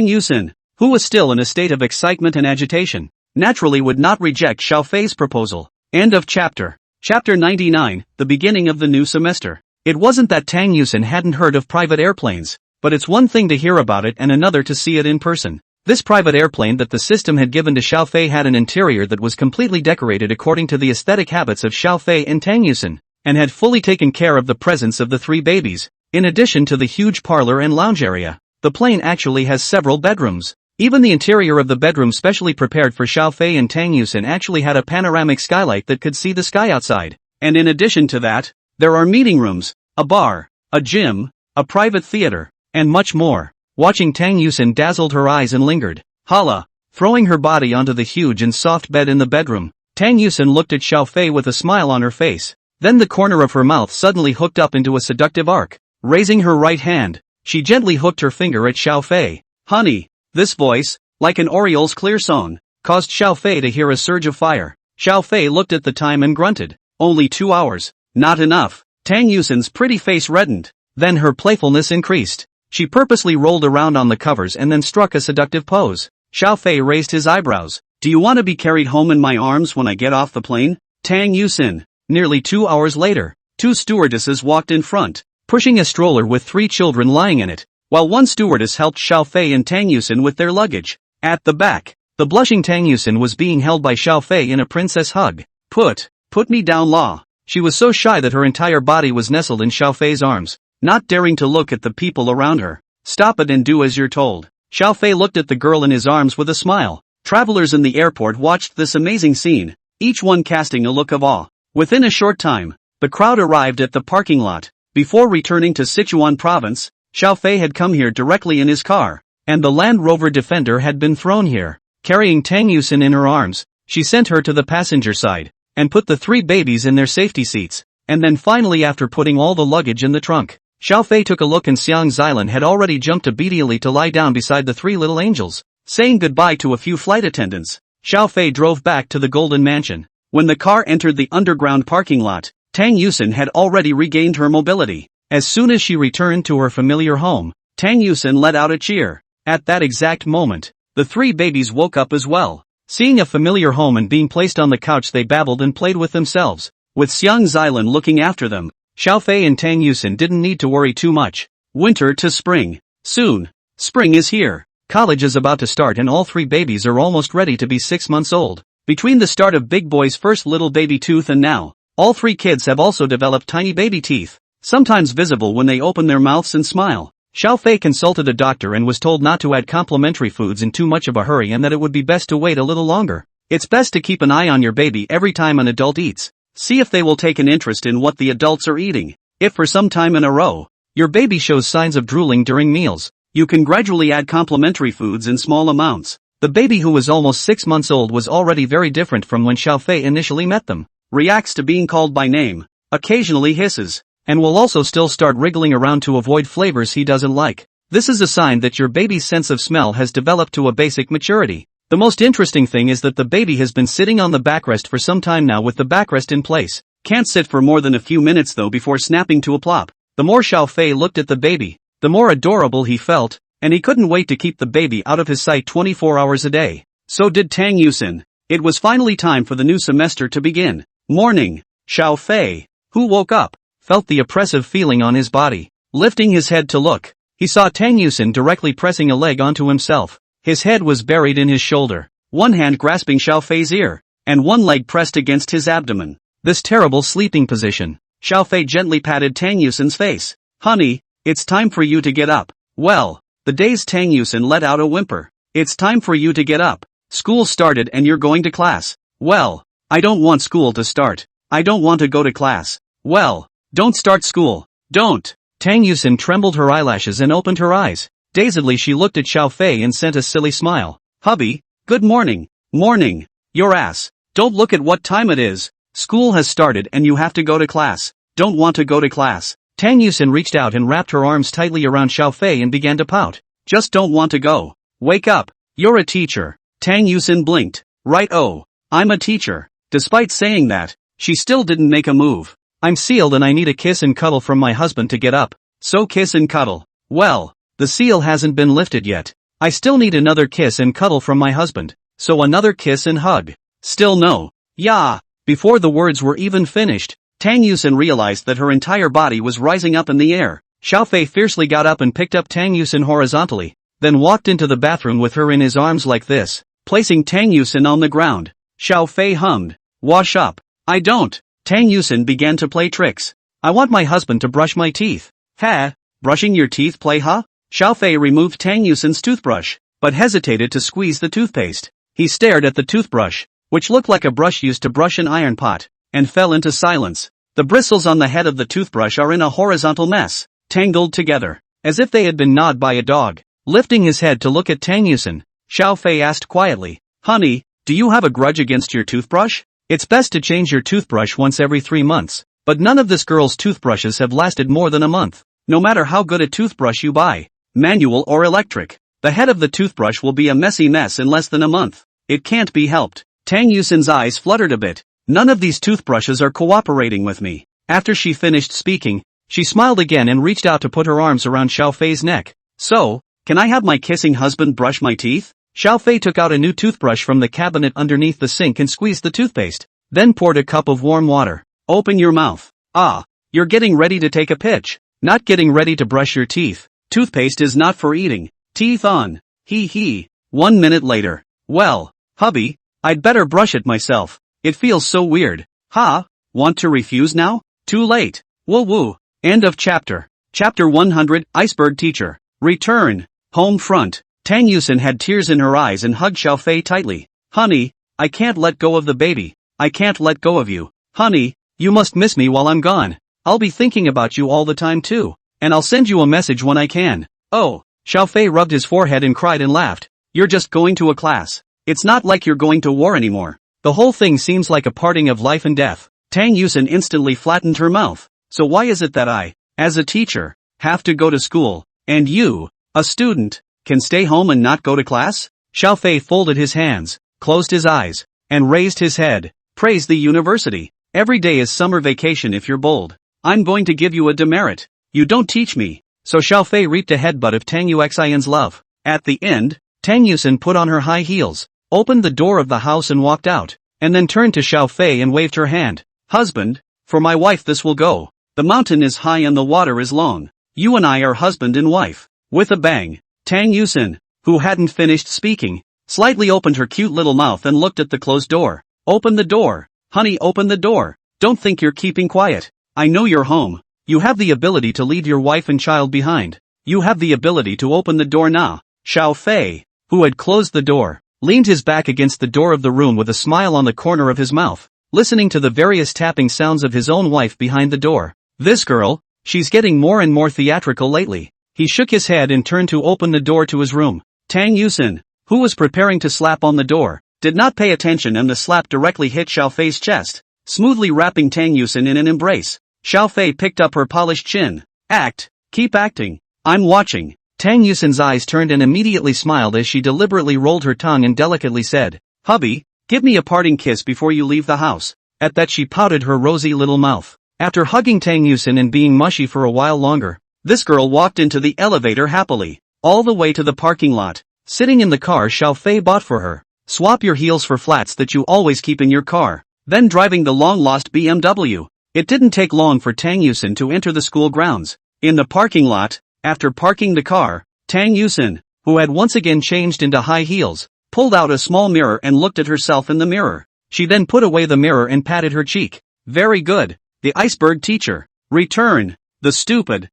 A: Yusin, who was still in a state of excitement and agitation, naturally would not reject Xiao Fei's proposal. End of chapter. Chapter 99, the beginning of the new semester. It wasn't that Tang Yusin hadn't heard of private airplanes, but it's one thing to hear about it and another to see it in person. This private airplane that the system had given to Xiao Fei had an interior that was completely decorated according to the aesthetic habits of Xiao Fei and Tang Yusin, and had fully taken care of the presence of the 3 babies. In addition to the huge parlor and lounge area, the plane actually has several bedrooms. Even the interior of the bedroom specially prepared for Xiao Fei and Tang Yusin actually had a panoramic skylight that could see the sky outside. And in addition to that, there are meeting rooms, a bar, a gym, a private theater, and much more. Watching Tang Yusin dazzled her eyes and lingered. Hala, throwing her body onto the huge and soft bed in the bedroom, Tang Yusin looked at Xiao Fei with a smile on her face. Then the corner of her mouth suddenly hooked up into a seductive arc. Raising her right hand, she gently hooked her finger at Xiao Fei. "Honey." This voice, like an oriole's clear song, caused Xiao Fei to hear a surge of fire. Xiao Fei looked at the time and grunted. "Only 2 hours. Not enough." Tang Yusin's pretty face reddened. Then her playfulness increased. She purposely rolled around on the covers and then struck a seductive pose. Xiao Fei raised his eyebrows. "Do you want to be carried home in my arms when I get off the plane?" Tang Yusin. Nearly 2 hours later, 2 stewardesses walked in front, pushing a stroller with 3 children lying in it, while one stewardess helped Xiao Fei and Tang Yusin with their luggage. At the back, the blushing Tang Yusin was being held by Xiao Fei in a princess hug. Put me down, Law." She was so shy that her entire body was nestled in Xiao Fei's arms, not daring to look at the people around her. "Stop it and do as you're told." Xiao Fei looked at the girl in his arms with a smile. Travelers in the airport watched this amazing scene, each one casting a look of awe. Within a short time, the crowd arrived at the parking lot. Before returning to Sichuan province, Xiao Fei had come here directly in his car, and the Land Rover Defender had been thrown here. Carrying Tang Yusin in her arms, she sent her to the passenger side, and put the 3 babies in their safety seats, and then finally after putting all the luggage in the trunk, Xiao Fei took a look and Xiang Xilan had already jumped obediently to lie down beside the 3 little angels. Saying goodbye to a few flight attendants, Xiao Fei drove back to the Golden Mansion. When the car entered the underground parking lot, Tang Yusin had already regained her mobility. As soon as she returned to her familiar home, Tang Yusin let out a cheer. At that exact moment, the 3 babies woke up as well. Seeing a familiar home and being placed on the couch, they babbled and played with themselves. With Xiang Xilan looking after them, Xiao Fei and Tang Yusin didn't need to worry too much. Winter to spring. Soon, spring is here. College is about to start and all 3 babies are almost ready to be 6 months old. Between the start of Big Boy's first little baby tooth and now, all 3 kids have also developed tiny baby teeth, sometimes visible when they open their mouths and smile. Xiao Fei consulted a doctor and was told not to add complementary foods in too much of a hurry and that it would be best to wait a little longer. It's best to keep an eye on your baby every time an adult eats. See if they will take an interest in what the adults are eating. If for some time in a row, your baby shows signs of drooling during meals, you can gradually add complementary foods in small amounts. The baby, who was almost 6 months old, was already very different from when Xiao Fei initially met them. Reacts to being called by name, occasionally hisses, and will also still start wriggling around to avoid flavors he doesn't like. This is a sign that your baby's sense of smell has developed to a basic maturity. The most interesting thing is that the baby has been sitting on the backrest for some time now with the backrest in place. Can't sit for more than a few minutes though before snapping to a plop. The more Xiao Fei looked at the baby, the more adorable he felt, and he couldn't wait to keep the baby out of his sight 24 hours a day. So did Tang Yusin. It was finally time for the new semester to begin. Morning. Xiao Fei, who woke up, felt the oppressive feeling on his body. Lifting his head to look, he saw Tang Yusin directly pressing a leg onto himself. His head was buried in his shoulder, one hand grasping Xiao Fei's ear, and one leg pressed against his abdomen. This terrible sleeping position. Xiao Fei gently patted Tang Yusin's face. Honey, it's time for you to get up. Well, the dazed Tang Yusin let out a whimper. It's time for you to get up. School started and you're going to class. Well, I don't want school to start. I don't want to go to class. Well, don't start school. Don't. Tang Yusin trembled her eyelashes and opened her eyes. Dazedly she looked at Xiao Fei and sent a silly smile. Hubby, good morning. Morning. Your ass. Don't look at what time it is. School has started and you have to go to class. Don't want to go to class. Tang Yusin reached out and wrapped her arms tightly around Xiao Fei and began to pout. Just don't want to go. Wake up. You're a teacher. Tang Yusin blinked. Right, oh. I'm a teacher. Despite saying that, she still didn't make a move. I'm sealed and I need a kiss and cuddle from my husband to get up. So kiss and cuddle. Well, the seal hasn't been lifted yet. I still need another kiss and cuddle from my husband. So another kiss and hug. Still no. Yeah. Before the words were even finished, Tang Yusin realized that her entire body was rising up in the air. Xiao Fei fiercely got up and picked up Tang Yusin horizontally, then walked into the bathroom with her in his arms like this, placing Tang Yusin on the ground. Xiao Fei hummed. Wash up. I don't. Tang Yusin began to play tricks. I want my husband to brush my teeth. Ha? Brushing your teeth play huh? Xiao Fei removed Tang Yusin's toothbrush, but hesitated to squeeze the toothpaste. He stared at the toothbrush, which looked like a brush used to brush an iron pot, and fell into silence. The bristles on the head of the toothbrush are in a horizontal mess, tangled together, as if they had been gnawed by a dog. Lifting his head to look at Tang Yusin, Xiao Fei asked quietly, Honey, do you have a grudge against your toothbrush? It's best to change your toothbrush once every 3 months, but none of this girl's toothbrushes have lasted more than a month. No matter how good a toothbrush you buy, manual or electric, the head of the toothbrush will be a messy mess in less than a month. It can't be helped. Tang Yusin's eyes fluttered a bit. None of these toothbrushes are cooperating with me. After she finished speaking, she smiled again and reached out to put her arms around Xiao Fei's neck. So, can I have my kissing husband brush my teeth? Xiao Fei took out a new toothbrush from the cabinet underneath the sink and squeezed the toothpaste, then poured a cup of warm water. Open your mouth. Ah, you're getting ready to take a pitch. Not getting ready to brush your teeth. Toothpaste is not for eating. Teeth on. Hee hee. 1 minute later. Well, hubby, I'd better brush it myself. It feels so weird. Ha? Want to refuse now? Too late. Woo woo. End of chapter. Chapter 100, Iceberg Teacher. Return. Home front. Tang Yusin had tears in her eyes and hugged Xiao Fei tightly. Honey, I can't let go of the baby. I can't let go of you. Honey, you must miss me while I'm gone. I'll be thinking about you all the time too. And I'll send you a message when I can. Oh, Xiao Fei rubbed his forehead and cried and laughed. You're just going to a class. It's not like you're going to war anymore. The whole thing seems like a parting of life and death. Tang Yusin instantly flattened her mouth. So why is it that I, as a teacher, have to go to school, and you, a student, can stay home and not go to class? Xiao Fei folded his hands, closed his eyes, and raised his head. Praise the university. Every day is summer vacation if you're bold. I'm going to give you a demerit. You don't teach me. So Xiao Fei reaped a headbutt of Tang Yuxin's love. At the end, Tang Yusin put on her high heels, opened the door of the house and walked out, and then turned to Xiao Fei and waved her hand. Husband, for my wife this will go. The mountain is high and the water is long. You and I are husband and wife. With a bang, Tang Yusin, who hadn't finished speaking, slightly opened her cute little mouth and looked at the closed door. Open the door. Honey, open the door. Don't think you're keeping quiet. I know you're home. You have the ability to leave your wife and child behind. You have the ability to open the door now. Xiao Fei, who had closed the door, leaned his back against the door of the room with a smile on the corner of his mouth, listening to the various tapping sounds of his own wife behind the door. This girl, she's getting more and more theatrical lately. He shook his head and turned to open the door to his room. Tang Yusin, who was preparing to slap on the door, did not pay attention and the slap directly hit Xiao Fei's chest, smoothly wrapping Tang Yusin in an embrace. Xiao Fei picked up her polished chin. Act. Keep acting. I'm watching. Tang Yusin's eyes turned and immediately smiled as she deliberately rolled her tongue and delicately said, Hubby, give me a parting kiss before you leave the house. At that she pouted her rosy little mouth. After hugging Tang Yusin and being mushy for a while longer, this girl walked into the elevator happily, all the way to the parking lot. Sitting in the car Xiao Fei bought for her. Swap your heels for flats that you always keep in your car. Then driving the long-lost BMW. It didn't take long for Tang Yusin to enter the school grounds. In the parking lot, after parking the car, Tang Yusin, who had once again changed into high heels, pulled out a small mirror and looked at herself in the mirror. She then put away the mirror and patted her cheek. Very good. The iceberg teacher. Return. The stupid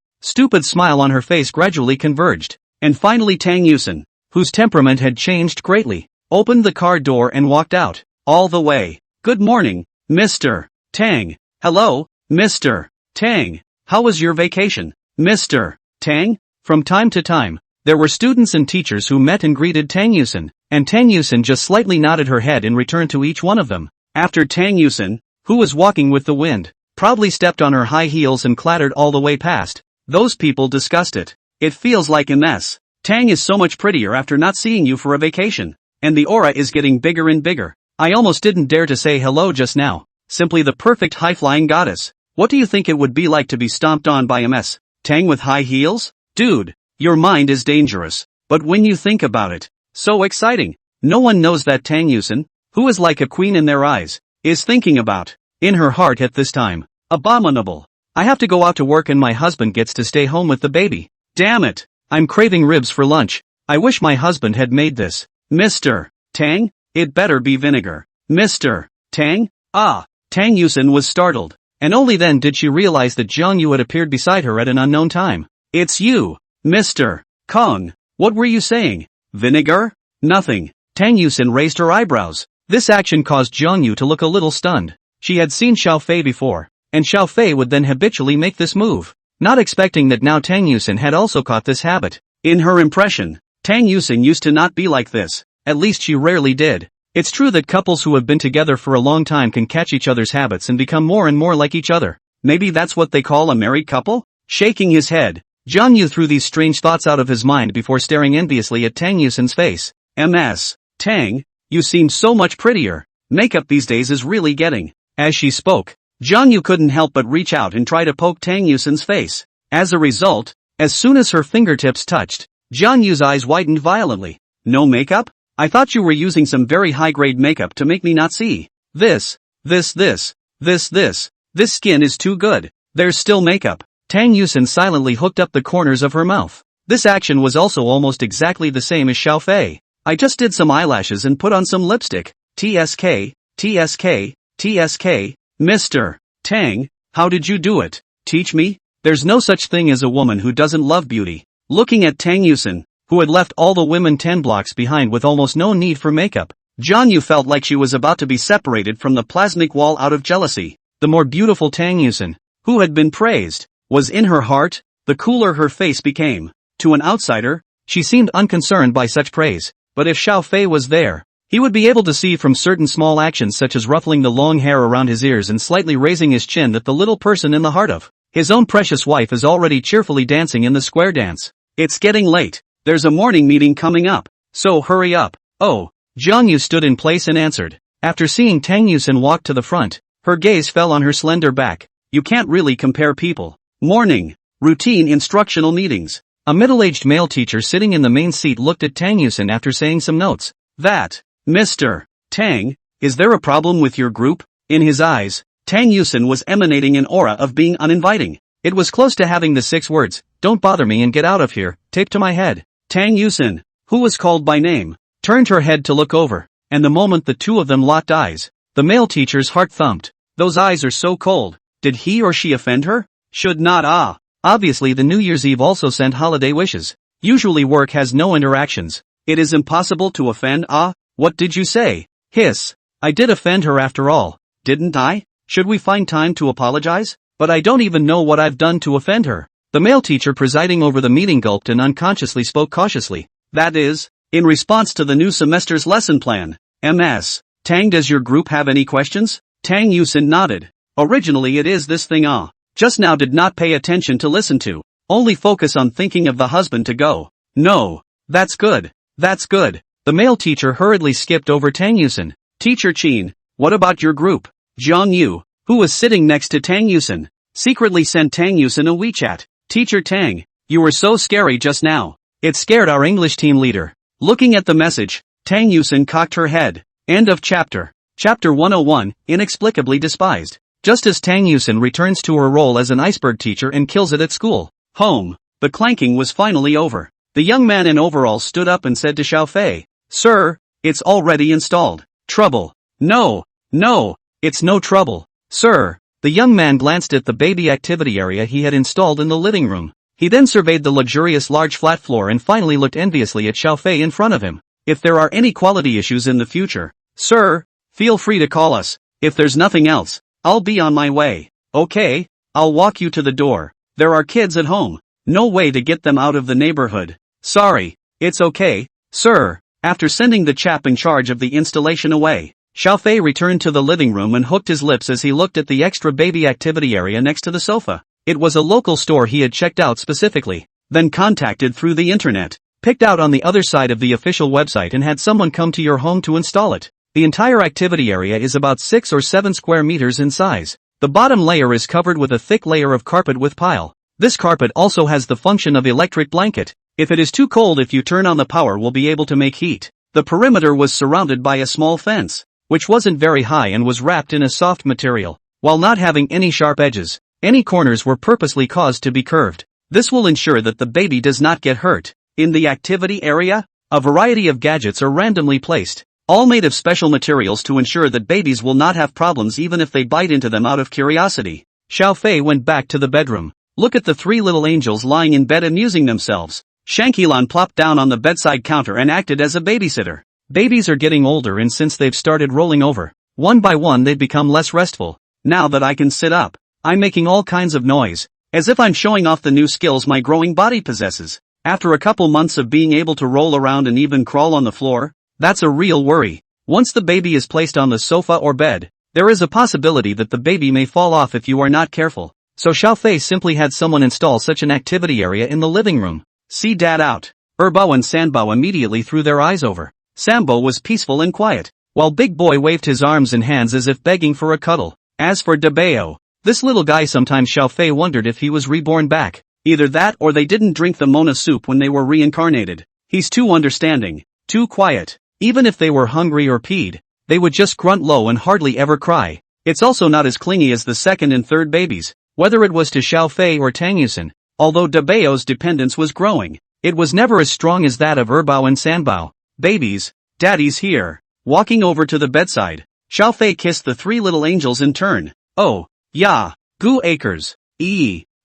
A: smile on her face gradually converged. And finally Tang Yusin, whose temperament had changed greatly, opened the car door and walked out. All the way. Good morning, Mr. Tang. Hello, Mr. Tang. How was your vacation, Mr. Tang? From time to time, there were students and teachers who met and greeted Tang Yusin, and Tang Yusin just slightly nodded her head in return to each one of them. After Tang Yusin, who was walking with the wind, proudly stepped on her high heels and clattered all the way past, those people discussed it. It feels like a mess. Tang is so much prettier after not seeing you for a vacation. And the aura is getting bigger and bigger. I almost didn't dare to say hello just now. Simply the perfect high-flying goddess. What do you think it would be like to be stomped on by a mess? Tang with high heels? Dude, your mind is dangerous. But when you think about it, so exciting. No one knows that Tang Yusin, who is like a queen in their eyes, is thinking about, in her heart at this time. Abominable. I have to go out to work and my husband gets to stay home with the baby. Damn it. I'm craving ribs for lunch. I wish my husband had made this. Mr. Tang? It better be vinegar. Mr. Tang? Ah. Tang Yusin was startled, and only then did she realize that Zhang Yu had appeared beside her at an unknown time. It's you, Mr. Kong. What were you saying? Vinegar? Nothing. Tang Yusin raised her eyebrows. This action caused Zhang Yu to look a little stunned. She had seen Xiao Fei before, and Xiao Fei would then habitually make this move, not expecting that now Tang Yusin had also caught this habit. In her impression, Tang Yusin used to not be like this, at least she rarely did. It's true that couples who have been together for a long time can catch each other's habits and become more and more like each other. Maybe that's what they call a married couple? Shaking his head, Zhang Yu threw these strange thoughts out of his mind before staring enviously at Tang Yusin's face. Ms. Tang, you seem so much prettier. Makeup these days is really getting. As she spoke, Zhang Yu couldn't help but reach out and try to poke Tang Yusin's face. As a result, as soon as her fingertips touched, Zhang Yu's eyes widened violently. No makeup? I thought you were using some very high-grade makeup to make me not see. This skin is too good. There's still makeup. Tang Yusin silently hooked up the corners of her mouth. This action was also almost exactly the same as Xiao Fei. I just did some eyelashes and put on some lipstick. TSK. Mr. Tang, how did you do it? Teach me? There's no such thing as a woman who doesn't love beauty. Looking at Tang Yusin, who had left all the women 10 blocks behind with almost no need for makeup, Zhang Yu felt like she was about to be separated from the plasmic wall out of jealousy. The more beautiful Tang Yusin, who had been praised, was in her heart, the cooler her face became. To an outsider, she seemed unconcerned by such praise, but if Xiao Fei was there, he would be able to see from certain small actions such as ruffling the long hair around his ears and slightly raising his chin that the little person in the heart of his own precious wife is already cheerfully dancing in the square dance. It's getting late. There's a morning meeting coming up, so hurry up. Oh, Zhang Yu stood in place and answered. After seeing Tang Yusin walk to the front, her gaze fell on her slender back. You can't really compare people. Morning. Routine instructional meetings. A middle-aged male teacher sitting in the main seat looked at Tang Yusin after saying some notes. That, Mr. Tang, is there a problem with your group? In his eyes, Tang Yusin was emanating an aura of being uninviting. It was close to having the 6 words, "Don't bother me and get out of here," taped to my head. Tang Yusin, who was called by name, turned her head to look over, and the moment the two of them locked eyes, the male teacher's heart thumped. Those eyes are so cold. Did he or she offend her? Should not. Obviously the New Year's Eve also sent holiday wishes. Usually work has no interactions. It is impossible to offend. What did you say? Hiss. I did offend her after all, didn't I? Should we find time to apologize? But I don't even know what I've done to offend her. The male teacher presiding over the meeting gulped and unconsciously spoke cautiously. That is, in response to the new semester's lesson plan. Ms. Tang, does your group have any questions? Tang Yusin nodded. Originally it is this thing just now did not pay attention to listen to. Only focus on thinking of the husband to go. No. That's good. That's good. The male teacher hurriedly skipped over Tang Yusin. Teacher Qin, what about your group? Zhang Yu, who was sitting next to Tang Yusin, secretly sent Tang Yusin a WeChat. Teacher Tang, you were so scary just now. It scared our English team leader. Looking at the message, Tang Yusin cocked her head. End of chapter. Chapter 101, Inexplicably Despised. just as Tang Yusin returns to her role as an iceberg teacher and kills it at school. Home. The clanking was finally over. The young man in overalls stood up and said to Xiao Fei, "Sir, it's already installed." Trouble. No, it's no trouble, sir. The young man glanced at the baby activity area he had installed in the living room. He then surveyed the luxurious large flat floor and finally looked enviously at Xiao Fei in front of him. If there are any quality issues in the future, sir, feel free to call us. If there's nothing else, I'll be on my way. Okay, I'll walk you to the door. There are kids at home. No way to get them out of the neighborhood. Sorry, it's okay, sir. After sending the chap in charge of the installation away, Xiao Fei returned to the living room and hooked his lips as he looked at the extra baby activity area next to the sofa. It was a local store he had checked out specifically, then contacted through the internet, picked out on the other side of the official website and had someone come to your home to install it. The entire activity area is about 6 or 7 square meters in size. The bottom layer is covered with a thick layer of carpet with pile. This carpet also has the function of electric blanket. If it is too cold, if you turn on the power, will be able to make heat. The perimeter was surrounded by a small fence, which wasn't very high and was wrapped in a soft material. While not having any sharp edges, any corners were purposely caused to be curved. This will ensure that the baby does not get hurt. In the activity area, a variety of gadgets are randomly placed, all made of special materials to ensure that babies will not have problems even if they bite into them out of curiosity. Xiao Fei went back to the bedroom. Look at the 3 little angels lying in bed amusing themselves. Shankilan plopped down on the bedside counter and acted as a babysitter. Babies are getting older, and since they've started rolling over, one by one they've become less restful. Now that I can sit up, I'm making all kinds of noise, as if I'm showing off the new skills my growing body possesses. After a couple months of being able to roll around and even crawl on the floor, that's a real worry. Once the baby is placed on the sofa or bed, there is a possibility that the baby may fall off if you are not careful. So Xiao Fei simply had someone install such an activity area in the living room. See Dad out. Erbao and Sanbao immediately threw their eyes over. Sambo was peaceful and quiet, while Big Boy waved his arms and hands as if begging for a cuddle. As for Dabeo, this little guy, sometimes Xiao Fei wondered if he was reborn back. Either that or they didn't drink the Mona soup when they were reincarnated. He's too understanding, too quiet. Even if they were hungry or peed, they would just grunt low and hardly ever cry. It's also not as clingy as the second and third babies, whether it was to Xiao Fei or Tang Yusin. Although Dabeo's dependence was growing, it was never as strong as that of Erbao and Sanbao. Babies, Daddy's here. Walking over to the bedside, Xiao Fei kissed the 3 little angels in turn. Oh, yeah, goo acres.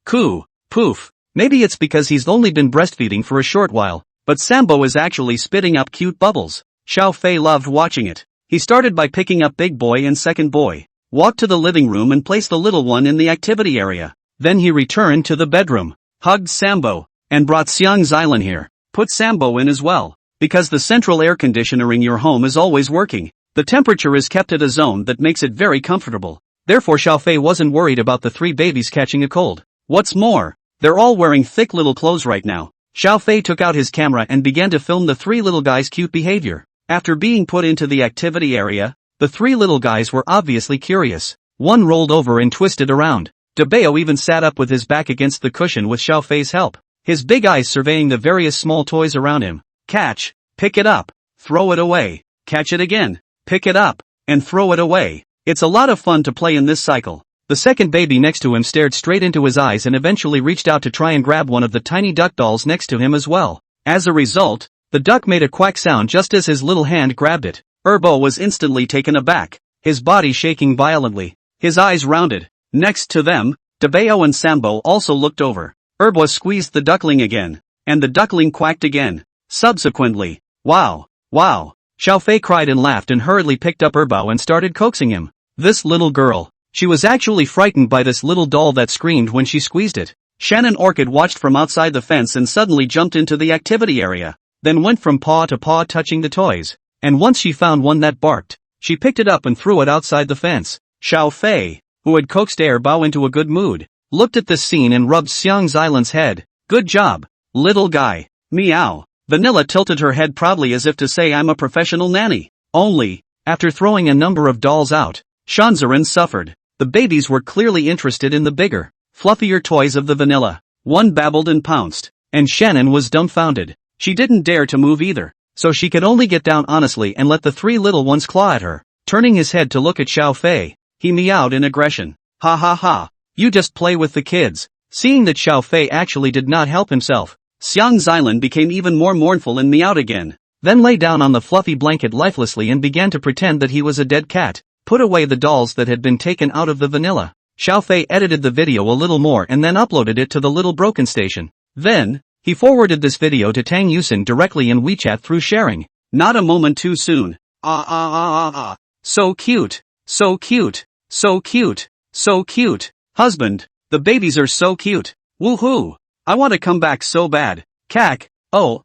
A: Coo, poof. Maybe it's because he's only been breastfeeding for a short while, but Sambo is actually spitting up cute bubbles. Xiao Fei loved watching it. He started by picking up Big Boy and Second Boy, walked to the living room and placed the little one in the activity area. Then he returned to the bedroom, hugged Sambo, and brought Xiang Xilan here. Put Sambo in as well, because the central air conditioner in your home is always working. The temperature is kept at a zone that makes it very comfortable. Therefore Xiao Fei wasn't worried about the 3 babies catching a cold. What's more, they're all wearing thick little clothes right now. Xiao Fei took out his camera and began to film the 3 little guys' cute behavior. After being put into the activity area, the 3 little guys were obviously curious. One rolled over and twisted around. Dabeo even sat up with his back against the cushion with Xiao Fei's help, his big eyes surveying the various small toys around him. Catch, pick it up, throw it away, catch it again, pick it up, and throw it away. It's a lot of fun to play in this cycle. The second baby next to him stared straight into his eyes and eventually reached out to try and grab one of the tiny duck dolls next to him as well. As a result, the duck made a quack sound just as his little hand grabbed it. Erbo was instantly taken aback, his body shaking violently, his eyes rounded. Next to them, Dabeo and Sambo also looked over. Erbo squeezed the duckling again, and the duckling quacked again. Subsequently, wow, Xiao Fei cried and laughed and hurriedly picked up Erbo and started coaxing him. This little girl, she was actually frightened by this little doll that screamed when she squeezed it. Shannon Orchid watched from outside the fence and suddenly jumped into the activity area, then went from paw to paw touching the toys. And once she found one that barked, she picked it up and threw it outside the fence. Xiao Fei, who had coaxed Erbo into a good mood, looked at this scene and rubbed Xiang Xilan's head. Good job, little guy. Meow. Vanilla tilted her head proudly as if to say, I'm a professional nanny. Only, after throwing a number of dolls out, Shanzarin suffered. The babies were clearly interested in the bigger, fluffier toys of the vanilla. One babbled and pounced, and Shannon was dumbfounded. She didn't dare to move either, so she could only get down honestly and let the 3 little ones claw at her. Turning his head to look at Xiao Fei, he meowed in aggression. Ha ha ha. You just play with the kids. Seeing that Xiao Fei actually did not help himself, Xiang Xilan became even more mournful and meowed again. Then lay down on the fluffy blanket lifelessly and began to pretend that he was a dead cat. Put away the dolls that had been taken out of the vanilla. Xiao Fei edited the video a little more and then uploaded it to the little broken station. Then, he forwarded this video to Tang Yusin directly in WeChat through sharing. Not a moment too soon. So cute. So cute. So cute. So cute. Husband, the babies are so cute. Woohoo. I want to come back so bad. Cack. Oh,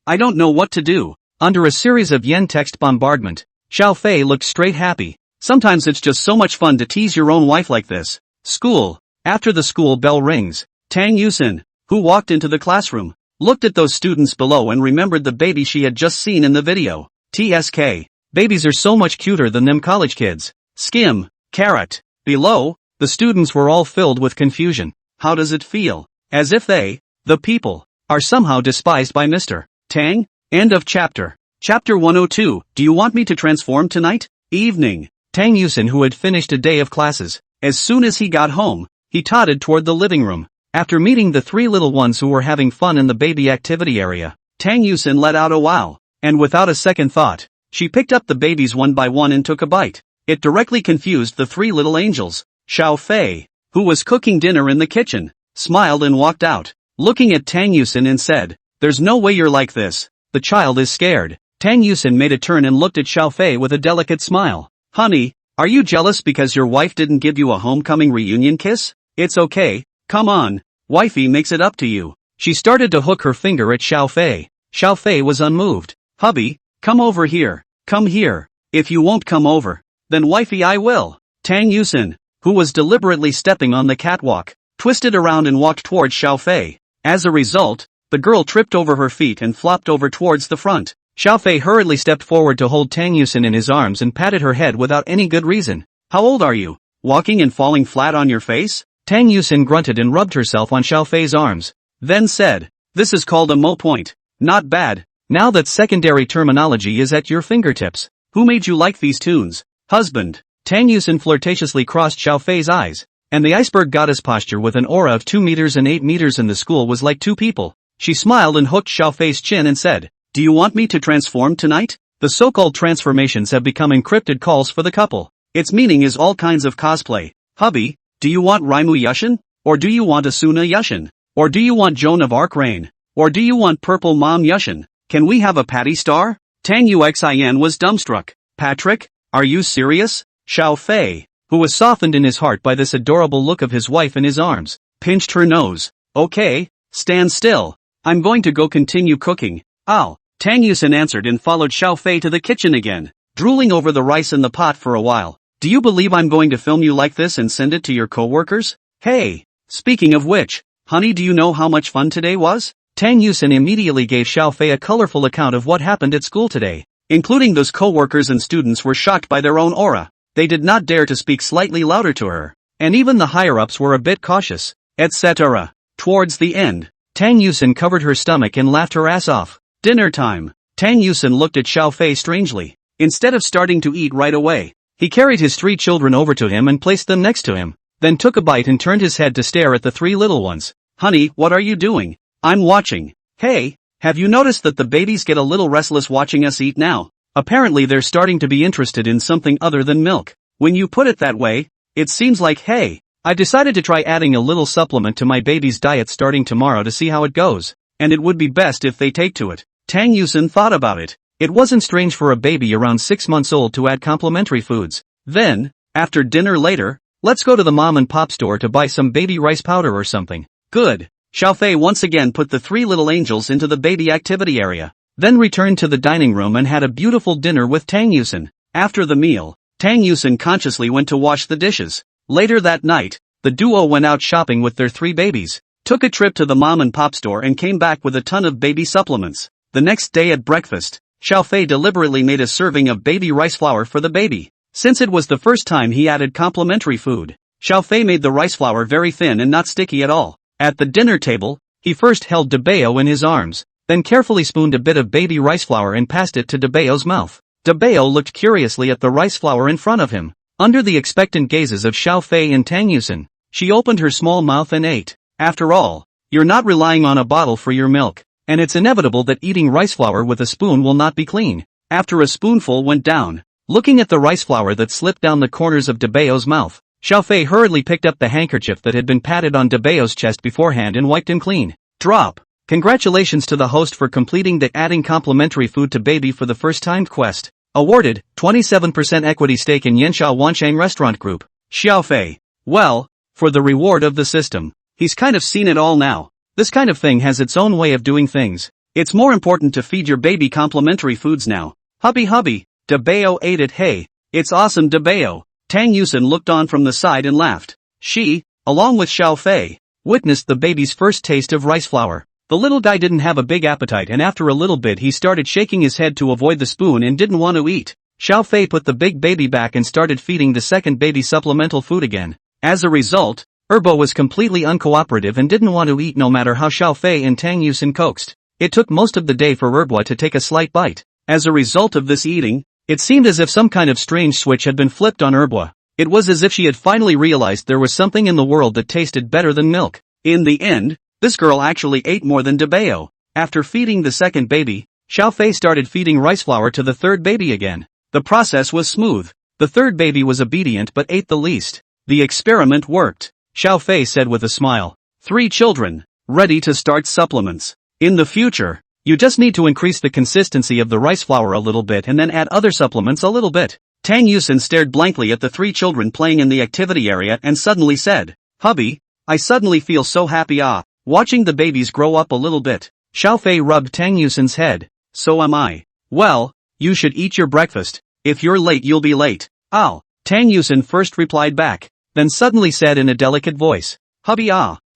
A: I don't know what to do. Under a series of yen text bombardment, Xiao Fei looked straight happy. Sometimes it's just so much fun to tease your own wife like this. School. After the school bell rings, Tang Yusin, who walked into the classroom, looked at those students below and remembered the baby she had just seen in the video. TSK. Babies are so much cuter than them college kids. Skim. Carrot. Below, the students were all filled with confusion. How does it feel? As if they, the people, are somehow despised by Mr. Tang? End of chapter. Chapter 102. Do you want me to transform tonight? Evening. Tang Yusin, who had finished a day of classes, as soon as he got home, he totted toward the living room. After meeting the three little ones who were having fun in the baby activity area, Tang Yusin let out a wow, and without a second thought, she picked up the babies one by one and took a bite. It directly confused the three little angels. Xiao Fei, who was cooking dinner in the kitchen, smiled and walked out, looking at Tang Yusin and said, "There's no way you're like this. The child is scared." Tang Yusin made a turn and looked at Xiao Fei with a delicate smile. "Honey, are you jealous because your wife didn't give you a homecoming reunion kiss? It's okay, come on, wifey makes it up to you." She started to hook her finger at Xiao Fei. Xiao Fei was unmoved. "Hubby, come over here, come here. If you won't come over, then wifey I will." Tang Yusin, who was deliberately stepping on the catwalk, twisted around and walked towards Xiao Fei. As a result, the girl tripped over her feet and flopped over towards the front. Xiao Fei hurriedly stepped forward to hold Tang Yusin in his arms and patted her head without any good reason. "How old are you? Walking and falling flat on your face?" Tang Yusin grunted and rubbed herself on Xiao Fei's arms. Then said, "This is called a mo point. Not bad. Now that secondary terminology is at your fingertips. Who made you like these tunes? Husband." Tang Yusin flirtatiously crossed Xiao Fei's eyes, and the iceberg goddess posture with an aura of 2 meters and 8 meters in the school was like two people. She smiled and hooked Xiao Fei's chin and said, "Do you want me to transform tonight?" The so-called transformations have become encrypted calls for the couple. Its meaning is all kinds of cosplay. "Hubby, do you want Raimu Yushin? Or do you want Asuna Yushin? Or do you want Joan of Arc Rain? Or do you want Purple Mom Yushin? Can we have a Patty Star?" Tang Yuxin was dumbstruck. "Patrick, are you serious?" Xiao Fei, who was softened in his heart by this adorable look of his wife in his arms, pinched her nose. "Okay, stand still. I'm going to go continue cooking." "Ow." Tang Yusin answered and followed Xiao Fei to the kitchen again, drooling over the rice in the pot for a while. "Do you believe I'm going to film you like this and send it to your coworkers? Hey, speaking of which, honey, do you know how much fun today was?" Tang Yusin immediately gave Xiao Fei a colorful account of what happened at school today, including those coworkers and students were shocked by their own aura. They did not dare to speak slightly louder to her, and even the higher-ups were a bit cautious, etc. Towards the end, Tang Yusin covered her stomach and laughed her ass off. Dinner time. Tang Yusin looked at Xiao Fei strangely. Instead of starting to eat right away, he carried his three children over to him and placed them next to him, then took a bite and turned his head to stare at the three little ones. "Honey, what are you doing?" "I'm watching." "Hey, have you noticed that the babies get a little restless watching us eat now? Apparently they're starting to be interested in something other than milk." When you put it that way, it seems like, hey, I decided to try adding a little supplement to my baby's diet starting tomorrow to see how it goes, and it would be best if they take to it. Tang Yusin thought about it. It wasn't strange for a baby around 6 months old to add complementary foods. Then, after dinner later, let's go to the mom and pop store to buy some baby rice powder or something. Good. Xiao Fei once again put the three little angels into the baby activity area, then returned to the dining room and had a beautiful dinner with Tang Yusin. After the meal, Tang Yusin consciously went to wash the dishes. Later that night, the duo went out shopping with their three babies, took a trip to the mom and pop store and came back with a ton of baby supplements. The next day at breakfast, Xiao Fei deliberately made a serving of baby rice flour for the baby. Since it was the first time he added complementary food, Xiao Fei made the rice flour very thin and not sticky at all. At the dinner table, he first held Debeo in his arms, then carefully spooned a bit of baby rice flour and passed it to Debeo's mouth. Debeo looked curiously at the rice flour in front of him. Under the expectant gazes of Xiao Fei and Tang Yusen, she opened her small mouth and ate. After all, you're not relying on a bottle for your milk, and it's inevitable that eating rice flour with a spoon will not be clean. After a spoonful went down, looking at the rice flour that slipped down the corners of Debao's mouth, Xiao Fei hurriedly picked up the handkerchief that had been patted on Debao's chest beforehand and wiped him clean. Drop. Congratulations to the host for completing the adding complimentary food to baby for the first time quest. Awarded, 27% equity stake in Yanxia Wanshang Restaurant Group. Xiao Fei. Well, for the reward of the system. He's kind of seen it all now. This kind of thing has its own way of doing things. It's more important to feed your baby complimentary foods now. Hubby, Debao ate it. Hey, it's awesome Debao. Tang Yusen looked on from the side and laughed. She, along with Xiao Fei, witnessed the baby's first taste of rice flour. The little guy didn't have a big appetite and after a little bit he started shaking his head to avoid the spoon and didn't want to eat. Xiao Fei put the big baby back and started feeding the second baby supplemental food again. As a result, Erbo was completely uncooperative and didn't want to eat no matter how Xiao Fei and Tang Yusen coaxed. It took most of the day for Erbo to take a slight bite. As a result of this eating, it seemed as if some kind of strange switch had been flipped on Erbo. It was as if she had finally realized there was something in the world that tasted better than milk. In the end, this girl actually ate more than Debao. After feeding the second baby, Xiao Fei started feeding rice flour to the third baby again. The process was smooth. The third baby was obedient but ate the least. The experiment worked, Xiao Fei said with a smile. 3 children, ready to start supplements. In the future, you just need to increase the consistency of the rice flour a little bit and then add other supplements a little bit. Tang Yusen stared blankly at the 3 children playing in the activity area and suddenly said, Hubby, I suddenly feel so happy watching the babies grow up a little bit. Xiao Fei rubbed Tang Yusen's head. So am I. Well, you should eat your breakfast. If you're late you'll be late. Tang Yusen first replied back, then suddenly said in a delicate voice, Hubby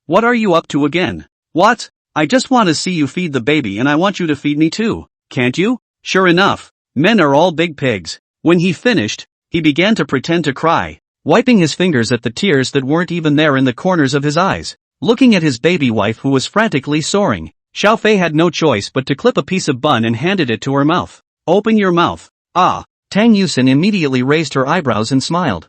A: what are you up to again? What? I just want to see you feed the baby and I want you to feed me too, can't you? Sure enough, men are all big pigs. When he finished, he began to pretend to cry, wiping his fingers at the tears that weren't even there in the corners of his eyes. Looking at his baby wife who was frantically soaring, Xiao Fei had no choice but to clip a piece of bun and handed it to her mouth. Open your mouth. Tang Yusen immediately raised her eyebrows and smiled.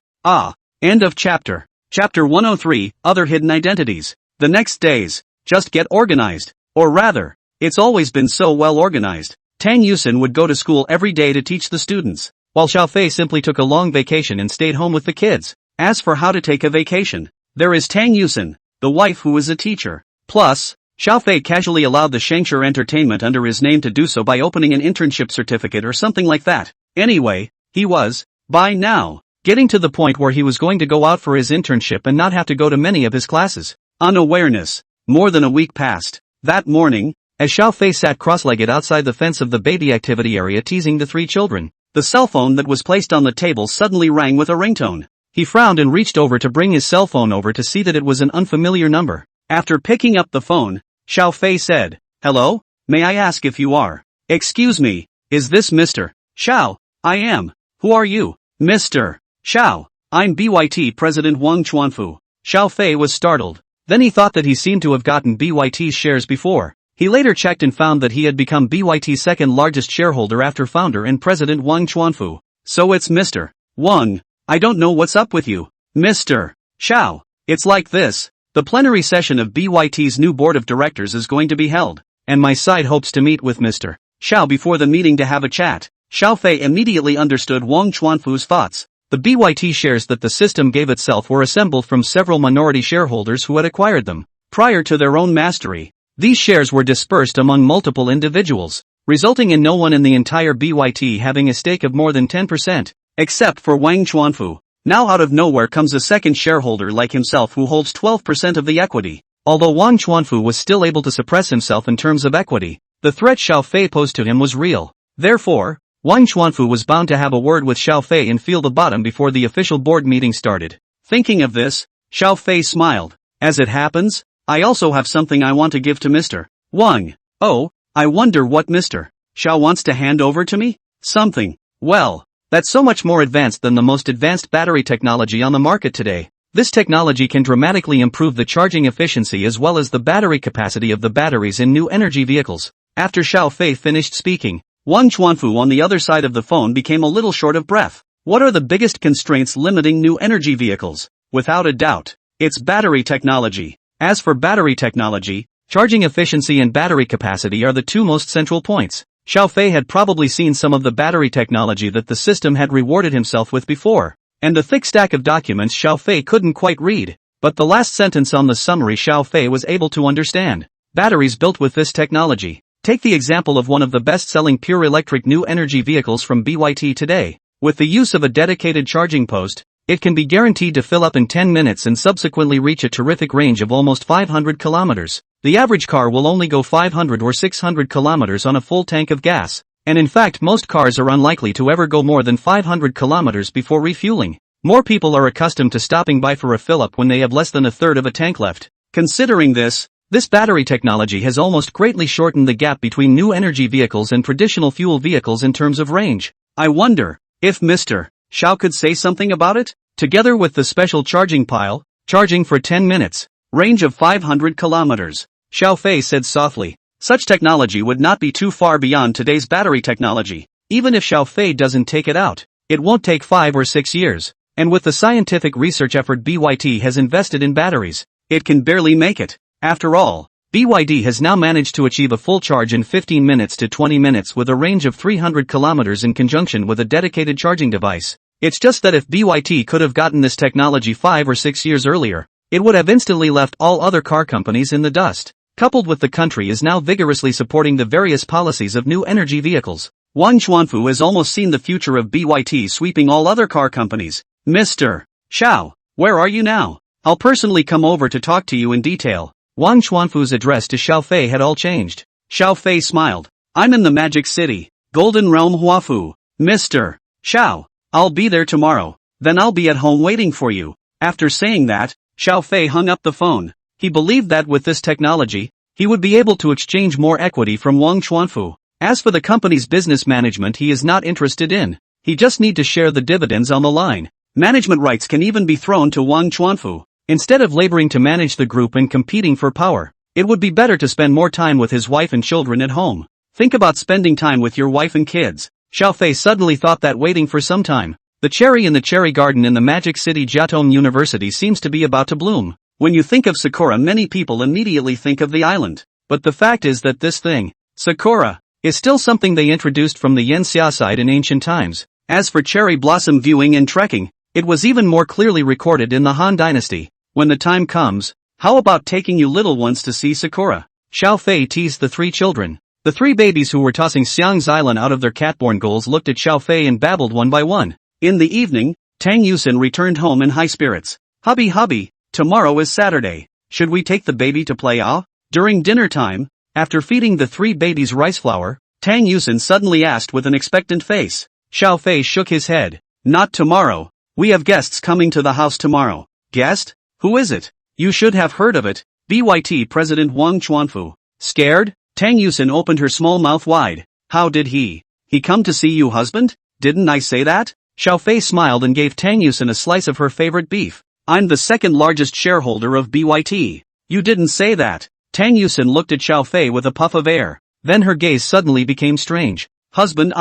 A: End of chapter. Chapter 103, Other Hidden Identities. The next days, just get organized. Or rather, it's always been so well organized. Tang Yusen would go to school every day to teach the students, while Xiao Fei simply took a long vacation and stayed home with the kids. As for how to take a vacation, there is Tang Yusen, the wife who is a teacher. Plus, Xiao Fei casually allowed the Shangshur Entertainment under his name to do so by opening an internship certificate or something like that. Anyway, he was, by now, getting to the point where he was going to go out for his internship and not have to go to many of his classes. Unawareness. More than a week passed. That morning, as Xiao Fei sat cross-legged outside the fence of the baby activity area teasing the 3 children, the cell phone that was placed on the table suddenly rang with a ringtone. He frowned and reached over to bring his cell phone over to see that it was an unfamiliar number. After picking up the phone, Xiao Fei said, Hello, may I ask if you are? Excuse me, is this Mr. Xiao? I am. Who are you? Mr. Xiao. I'm BYT President Wang Chuanfu. Xiao Fei was startled. Then he thought that he seemed to have gotten BYT's shares before. He later checked and found that he had become BYT's second largest shareholder after founder and President Wang Chuanfu. So it's Mr. Wang. I don't know what's up with you, Mr. Xiao. It's like this. The plenary session of BYT's new board of directors is going to be held, and my side hopes to meet with Mr. Xiao before the meeting to have a chat. Xiao Fei immediately understood Wang Chuanfu's thoughts. The BYT shares that the system gave itself were assembled from several minority shareholders who had acquired them. Prior to their own mastery, these shares were dispersed among multiple individuals, resulting in no one in the entire BYT having a stake of more than 10%. Except for Wang Chuanfu. Now out of nowhere comes a second shareholder like himself who holds 12% of the equity. Although Wang Chuanfu was still able to suppress himself in terms of equity, the threat Xiao Fei posed to him was real. Therefore, Wang Chuanfu was bound to have a word with Xiao Fei and feel the bottom before the official board meeting started. Thinking of this, Xiao Fei smiled. As it happens, I also have something I want to give to Mr. Wang. Oh, I wonder what Mr. Xiao wants to hand over to me? Something. Well, that's so much more advanced than the most advanced battery technology on the market today. This technology can dramatically improve the charging efficiency as well as the battery capacity of the batteries in new energy vehicles. After Xiao Fei finished speaking, Wang Chuanfu on the other side of the phone became a little short of breath. What are the biggest constraints limiting new energy vehicles? Without a doubt, it's battery technology. As for battery technology, charging efficiency and battery capacity are the two most central points. Xiao Fei had probably seen some of the battery technology that the system had rewarded himself with before, and the thick stack of documents Xiao Fei couldn't quite read, but the last sentence on the summary Xiao Fei was able to understand. Batteries built with this technology. Take the example of one of the best-selling pure electric new energy vehicles from BYT today. With the use of a dedicated charging post, it can be guaranteed to fill up in 10 minutes and subsequently reach a terrific range of almost 500 kilometers. The average car will only go 500 or 600 kilometers on a full tank of gas, and in fact most cars are unlikely to ever go more than 500 kilometers before refueling. More people are accustomed to stopping by for a fill-up when they have less than a third of a tank left. Considering this battery technology has almost greatly shortened the gap between new energy vehicles and traditional fuel vehicles in terms of range. I wonder if Mr. Xiao could say something about it? Together with the special charging pile, charging for 10 minutes, range of 500 kilometers. Xiao Fei said softly. Such technology would not be too far beyond today's battery technology. Even if Xiao Fei doesn't take it out, it won't take 5 or 6 years. And with the scientific research effort BYT has invested in batteries, it can barely make it. After all, BYD has now managed to achieve a full charge in 15 minutes to 20 minutes with a range of 300 kilometers in conjunction with a dedicated charging device. It's just that if BYT could have gotten this technology 5 or 6 years earlier, it would have instantly left all other car companies in the dust. Coupled with the country is now vigorously supporting the various policies of new energy vehicles. Wang Chuanfu has almost seen the future of BYT sweeping all other car companies. Mr. Xiao, where are you now? I'll personally come over to talk to you in detail. Wang Chuanfu's address to Xiao Fei had all changed. Xiao Fei smiled. I'm in the Magic City, Golden Realm Huafu. Mr. Xiao, I'll be there tomorrow, then I'll be at home waiting for you. After saying that, Xiao Fei hung up the phone. He believed that with this technology, he would be able to exchange more equity from Wang Chuanfu. As for the company's business management he is not interested in. He just need to share the dividends on the line. Management rights can even be thrown to Wang Chuanfu. Instead of laboring to manage the group and competing for power, it would be better to spend more time with his wife and children at home. Think about spending time with your wife and kids. Xiao Fei suddenly thought that waiting for some time. The cherry in the cherry garden in the Magic City Jiatong University seems to be about to bloom. When you think of Sakura many people immediately think of the island. But the fact is that this thing, Sakura, is still something they introduced from the Yanxia side in ancient times. As for cherry blossom viewing and trekking, it was even more clearly recorded in the Han Dynasty. When the time comes, how about taking you little ones to see Sakura? Xiao Fei teased the 3 children. The 3 babies who were tossing Xiang's island out of their cat-born goals looked at Xiao Fei and babbled one by one. In the evening, Tang Yusin returned home in high spirits. Hubby, tomorrow is Saturday. Should we take the baby to play ah? During dinner time, after feeding the 3 babies rice flour, Tang Yusin suddenly asked with an expectant face. Xiao Fei shook his head. Not tomorrow. We have guests coming to the house tomorrow. Guest? Who is it? You should have heard of it. BYT President Wang Chuanfu. Scared? Tang Yusin opened her small mouth wide. How did he come to see you, husband? Didn't I say that? Xiao Fei smiled and gave Tang Yusin a slice of her favorite beef. I'm the second largest shareholder of BYT. You didn't say that. Tang Yusin looked at Xiao Fei with a puff of air. Then her gaze suddenly became strange. Husband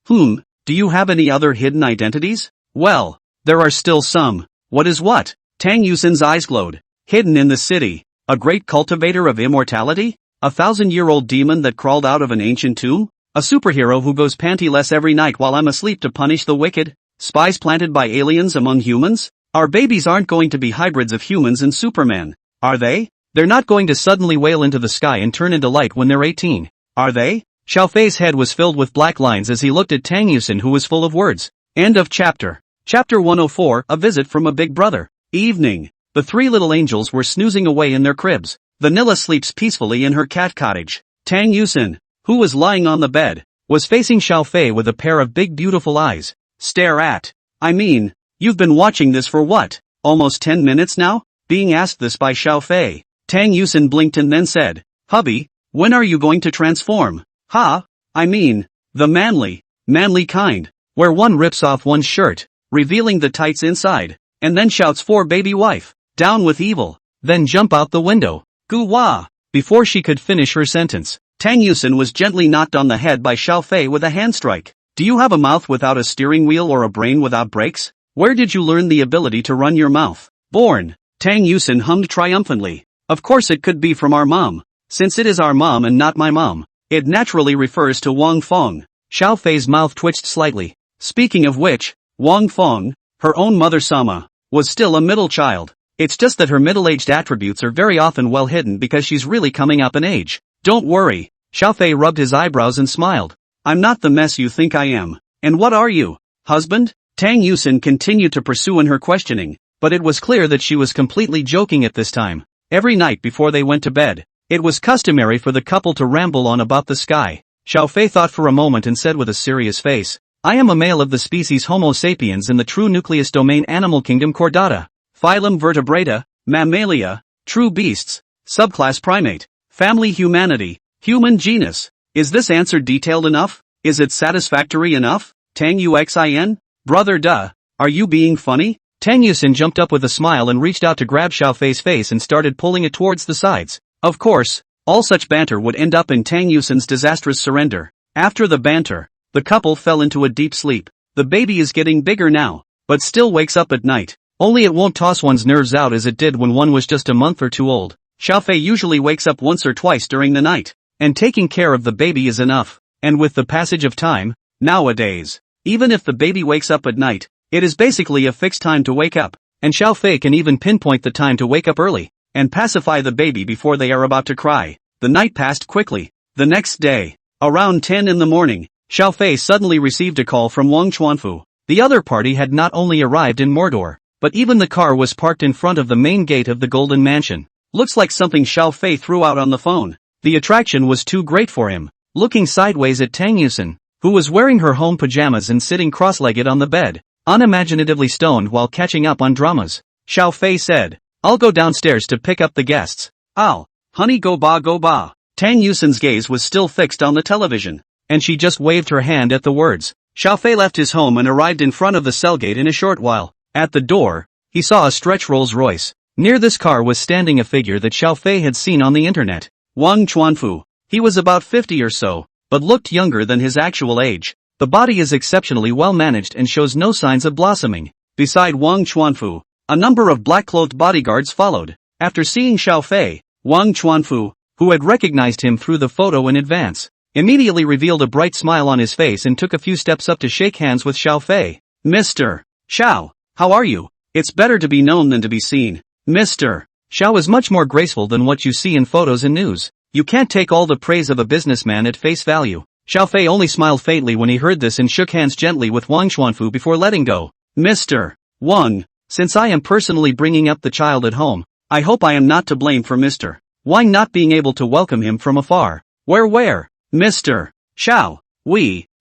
A: do you have any other hidden identities? Well, there are still some. What is what? Tang Yusin's eyes glowed. Hidden in the city. A great cultivator of immortality? A 1,000-year-old demon that crawled out of an ancient tomb? A superhero who goes pantyless every night while I'm asleep to punish the wicked? Spies planted by aliens among humans? Our babies aren't going to be hybrids of humans and Superman, are they? They're not going to suddenly wail into the sky and turn into light when they're 18, are they? Xiao Fei's head was filled with black lines as he looked at Tang Yusin, who was full of words. End of chapter. Chapter 104, A Visit from a Big Brother. Evening. The 3 little angels were snoozing away in their cribs. Vanilla sleeps peacefully in her cat cottage. Tang Yusin, who was lying on the bed, was facing Xiao Fei with a pair of big beautiful eyes. Stare at. I mean, you've been watching this for what? Almost 10 minutes now? Being asked this by Xiao Fei, Tang Yusin blinked and then said, Hubby, when are you going to transform? I mean, the manly kind, where one rips off one's shirt, revealing the tights inside, and then shouts for baby wife, down with evil, then jump out the window. Goo-wah! Before she could finish her sentence, Tang Yusin was gently knocked on the head by Xiao Fei with a hand strike. Do you have a mouth without a steering wheel or a brain without brakes? Where did you learn the ability to run your mouth? Born. Tang Yusin hummed triumphantly. Of course it could be from our mom. Since it is our mom and not my mom, it naturally refers to Wang Feng. Xiao Fei's mouth twitched slightly. Speaking of which, Wang Feng, her own mother Sama, was still a middle child. It's just that her middle-aged attributes are very often well hidden because she's really coming up in age. Don't worry. Xiao Fei rubbed his eyebrows and smiled. I'm not the mess you think I am. And what are you? Husband? Tang Yusin continued to pursue in her questioning, but it was clear that she was completely joking at this time. Every night before they went to bed, it was customary for the couple to ramble on about the sky. Xiao Fei thought for a moment and said with a serious face, I am a male of the species Homo sapiens in the true nucleus domain animal kingdom Chordata. Phylum Vertebrata, Mammalia, true beasts, subclass primate, family humanity, human genus. Is this answer detailed enough? Is it satisfactory enough? Tang Yuxin? Brother duh, are you being funny? Tang Yusin jumped up with a smile and reached out to grab Xiao Fei's face and started pulling it towards the sides. Of course, all such banter would end up in Tang Yusin's disastrous surrender. After the banter, the couple fell into a deep sleep. The baby is getting bigger now, but still wakes up at night. Only it won't toss one's nerves out as it did when one was just a month or two old. Xiao Fei usually wakes up once or twice during the night, and taking care of the baby is enough. And with the passage of time, nowadays, even if the baby wakes up at night, it is basically a fixed time to wake up, and Xiao Fei can even pinpoint the time to wake up early, and pacify the baby before they are about to cry. The night passed quickly. The next day, around 10 in the morning, Xiao Fei suddenly received a call from Wang Chuanfu. The other party had not only arrived in Mordor, but even the car was parked in front of the main gate of the Golden Mansion. Looks like something Xiao Fei threw out on the phone. The attraction was too great for him. Looking sideways at Tang Yusin, who was wearing her home pajamas and sitting cross-legged on the bed, unimaginatively stoned while catching up on dramas, Xiao Fei said, I'll go downstairs to pick up the guests. Ow, honey go ba go ba. Tang Yusin's gaze was still fixed on the television, and she just waved her hand at the words. Xiao Fei left his home and arrived in front of the cell gate in a short while. At the door, he saw a stretch Rolls Royce. Near this car was standing a figure that Xiao Fei had seen on the internet. Wang Chuanfu. He was about 50 or so, but looked younger than his actual age. The body is exceptionally well managed and shows no signs of blossoming. Beside Wang Chuanfu, a number of black-clothed bodyguards followed. After seeing Xiao Fei, Wang Chuanfu, who had recognized him through the photo in advance, immediately revealed a bright smile on his face and took a few steps up to shake hands with Xiao Fei. Mr. Xiao, how are you? It's better to be known than to be seen. Mr. Xiao is much more graceful than what you see in photos and news. You can't take all the praise of a businessman at face value. Xiao Fei only smiled faintly when he heard this and shook hands gently with Wang Chuanfu before letting go. Mr. Wang, since I am personally bringing up the child at home, I hope I am not to blame for Mr. Wang not being able to welcome him from afar. Where? Mr. Xiao,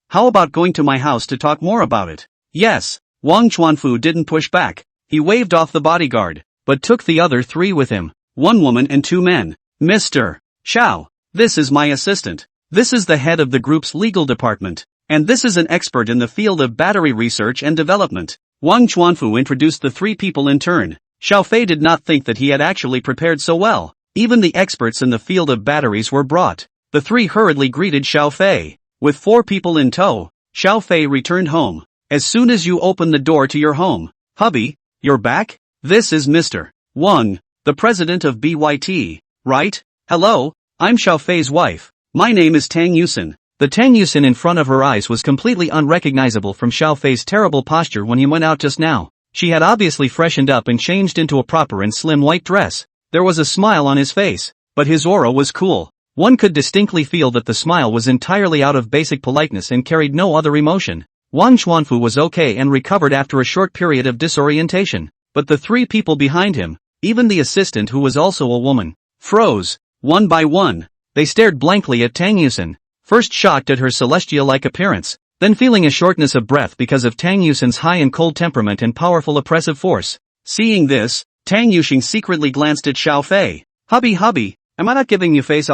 A: how about going to my house to talk more about it? Yes. Wang Chuanfu didn't push back. He waved off the bodyguard, but took the other three with him, 1 woman and 2 men. Mr. Xiao, this is my assistant. This is the head of the group's legal department, and this is an expert in the field of battery research and development. Wang Chuanfu introduced the 3 people in turn. Xiao Fei did not think that he had actually prepared so well. Even the experts in the field of batteries were brought. The 3 hurriedly greeted Xiao Fei. With 4 people in tow, Xiao Fei returned home. As soon as you open the door to your home, hubby, you're back? This is Mr. Wang, the president of BYT, right? Hello, I'm Xiao Fei's wife. My name is Tang Yusin. The Tang Yusin in front of her eyes was completely unrecognizable from Xiao Fei's terrible posture when he went out just now. She had obviously freshened up and changed into a proper and slim white dress. There was a smile on his face, but his aura was cool. One could distinctly feel that the smile was entirely out of basic politeness and carried no other emotion. Wang Chuanfu was okay and recovered after a short period of disorientation, but the 3 people behind him, even the assistant who was also a woman, froze. One by one, they stared blankly at Tang Yusin, first shocked at her celestial-like appearance, then feeling a shortness of breath because of Tang Yusin's high and cold temperament and powerful oppressive force. Seeing this, Tang Yuxing secretly glanced at Xiao Fei. Hubby, am I not giving you face?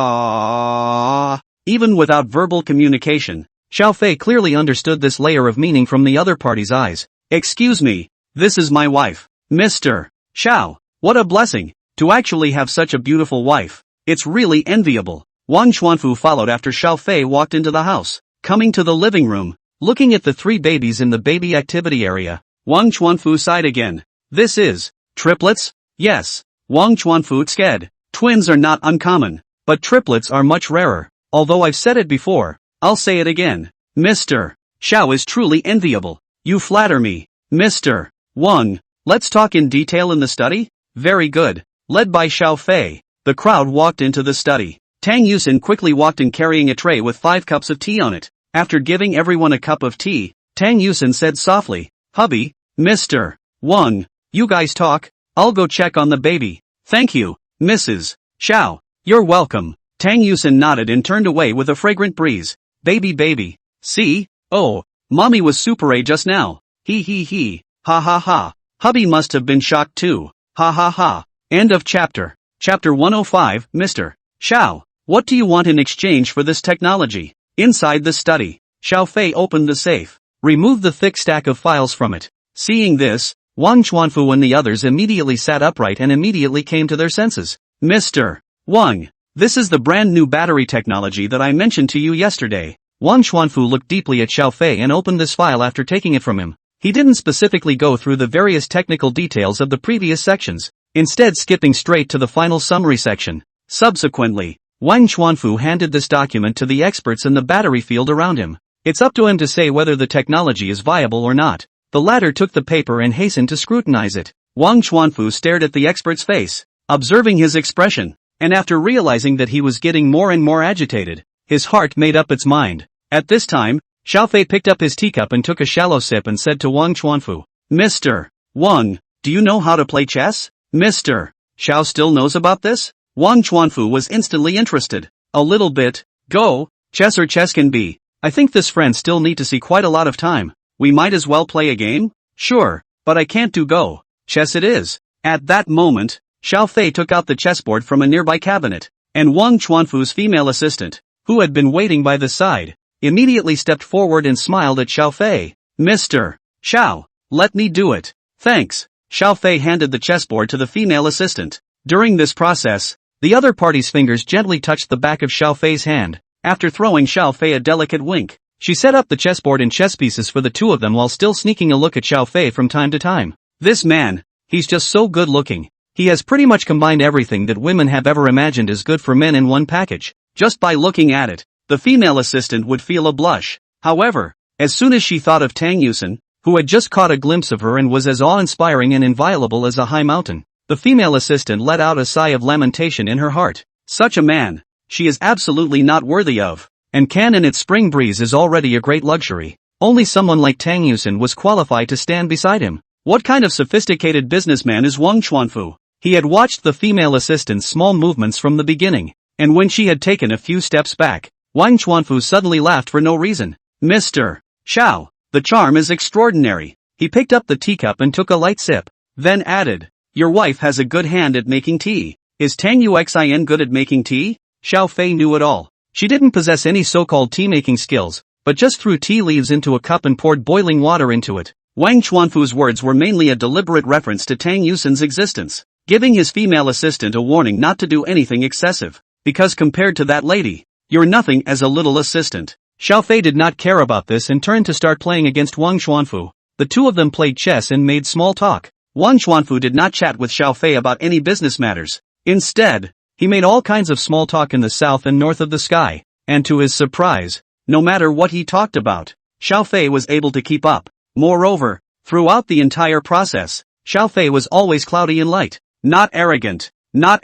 A: Even without verbal communication, Xiao Fei clearly understood this layer of meaning from the other party's eyes. Excuse me, this is my wife, Mr. Xiao. What a blessing, to actually have such a beautiful wife. It's really enviable. Wang Chuanfu followed after Xiao Fei walked into the house. Coming to the living room, Looking at the 3 babies in the baby activity area, Wang Chuanfu sighed again. This is triplets? Yes. Wang Chuanfu sked. Twins are not uncommon, but triplets are much rarer. Although I've said it before, I'll say it again. Mr. Xiao is truly enviable. You flatter me. Mr. Wang, let's talk in detail in the study? Very good. Led by Xiao Fei, the crowd walked into the study. Tang Yusin quickly walked in carrying a tray with 5 cups of tea on it. After giving everyone a cup of tea, Tang Yusin said softly, Hubby, Mr. Wang, you guys talk, I'll go check on the baby. Thank you, Mrs. Xiao. You're welcome. Tang Yusin nodded and turned away with a fragrant breeze. Baby. See? Oh, mommy was super A just now. He. Ha ha ha. Hubby must have been shocked too. Ha ha ha. End of chapter. Chapter 105, Mr. Xiao, what do you want in exchange for this technology? Inside the study, Xiao Fei opened the safe, removed the thick stack of files from it. Seeing this, Wang Chuanfu and the others immediately sat upright and immediately came to their senses. Mr. Wang, this is the brand new battery technology that I mentioned to you yesterday. Wang Chuanfu looked deeply at Xiao Fei and opened this file after taking it from him. He didn't specifically go through the various technical details of the previous sections, instead skipping straight to the final summary section. Subsequently, Wang Chuanfu handed this document to the experts in the battery field around him. It's up to him to say whether the technology is viable or not. The latter took the paper and hastened to scrutinize it. Wang Chuanfu stared at the expert's face, observing his expression, and after realizing that he was getting more and more agitated, his heart made up its mind. At this time, Xiao Fei picked up his teacup and took a shallow sip and said to Wang Chuanfu, Mr. Wang, do you know how to play chess? Mr. Xiao still knows about this? Wang Chuanfu was instantly interested. A little bit. Go, chess or chess can be. I think this friend still need to see quite a lot of time. We might as well play a game? Sure, but I can't do go. Chess it is. At that moment, Xiao Fei took out the chessboard from a nearby cabinet, and Wang Chuanfu's female assistant, who had been waiting by the side, immediately stepped forward and smiled at Xiao Fei. Mr. Xiao, let me do it. Thanks. Xiao Fei handed the chessboard to the female assistant. During this process, the other party's fingers gently touched the back of Xiao Fei's hand. After throwing Xiao Fei a delicate wink, she set up the chessboard and chess pieces for the two of them while still sneaking a look at Xiao Fei from time to time. This man, he's just so good looking. He has pretty much combined everything that women have ever imagined is good for men in one package. Just by looking at it, the female assistant would feel a blush. However, as soon as she thought of Tang Yusin, who had just caught a glimpse of her and was as awe-inspiring and inviolable as a high mountain, the female assistant let out a sigh of lamentation in her heart. Such a man, she is absolutely not worthy of, and can in its spring breeze is already a great luxury. Only someone like Tang Yusin was qualified to stand beside him. What kind of sophisticated businessman is Wang Chuanfu? He had watched the female assistant's small movements from the beginning, and when she had taken a few steps back, Wang Chuanfu suddenly laughed for no reason. Mr. Xiao, the charm is extraordinary. He picked up the teacup and took a light sip, then added, your wife has a good hand at making tea. Is Tang Yuxin good at making tea? Xiao Fei knew it all. She didn't possess any so-called tea-making skills, but just threw tea leaves into a cup and poured boiling water into it. Wang Chuanfu's words were mainly a deliberate reference to Tang Yusin's existence, giving his female assistant a warning not to do anything excessive, because compared to that lady, you're nothing as a little assistant. Xiao Fei did not care about this and turned to start playing against Wang Chuanfu. The two of them played chess and made small talk. Wang Chuanfu did not chat with Xiao Fei about any business matters. Instead, he made all kinds of small talk in the south and north of the sky, and to his surprise, no matter what he talked about, Xiao Fei was able to keep up. Moreover, throughout the entire process, Xiao Fei was always cloudy and light, not arrogant, not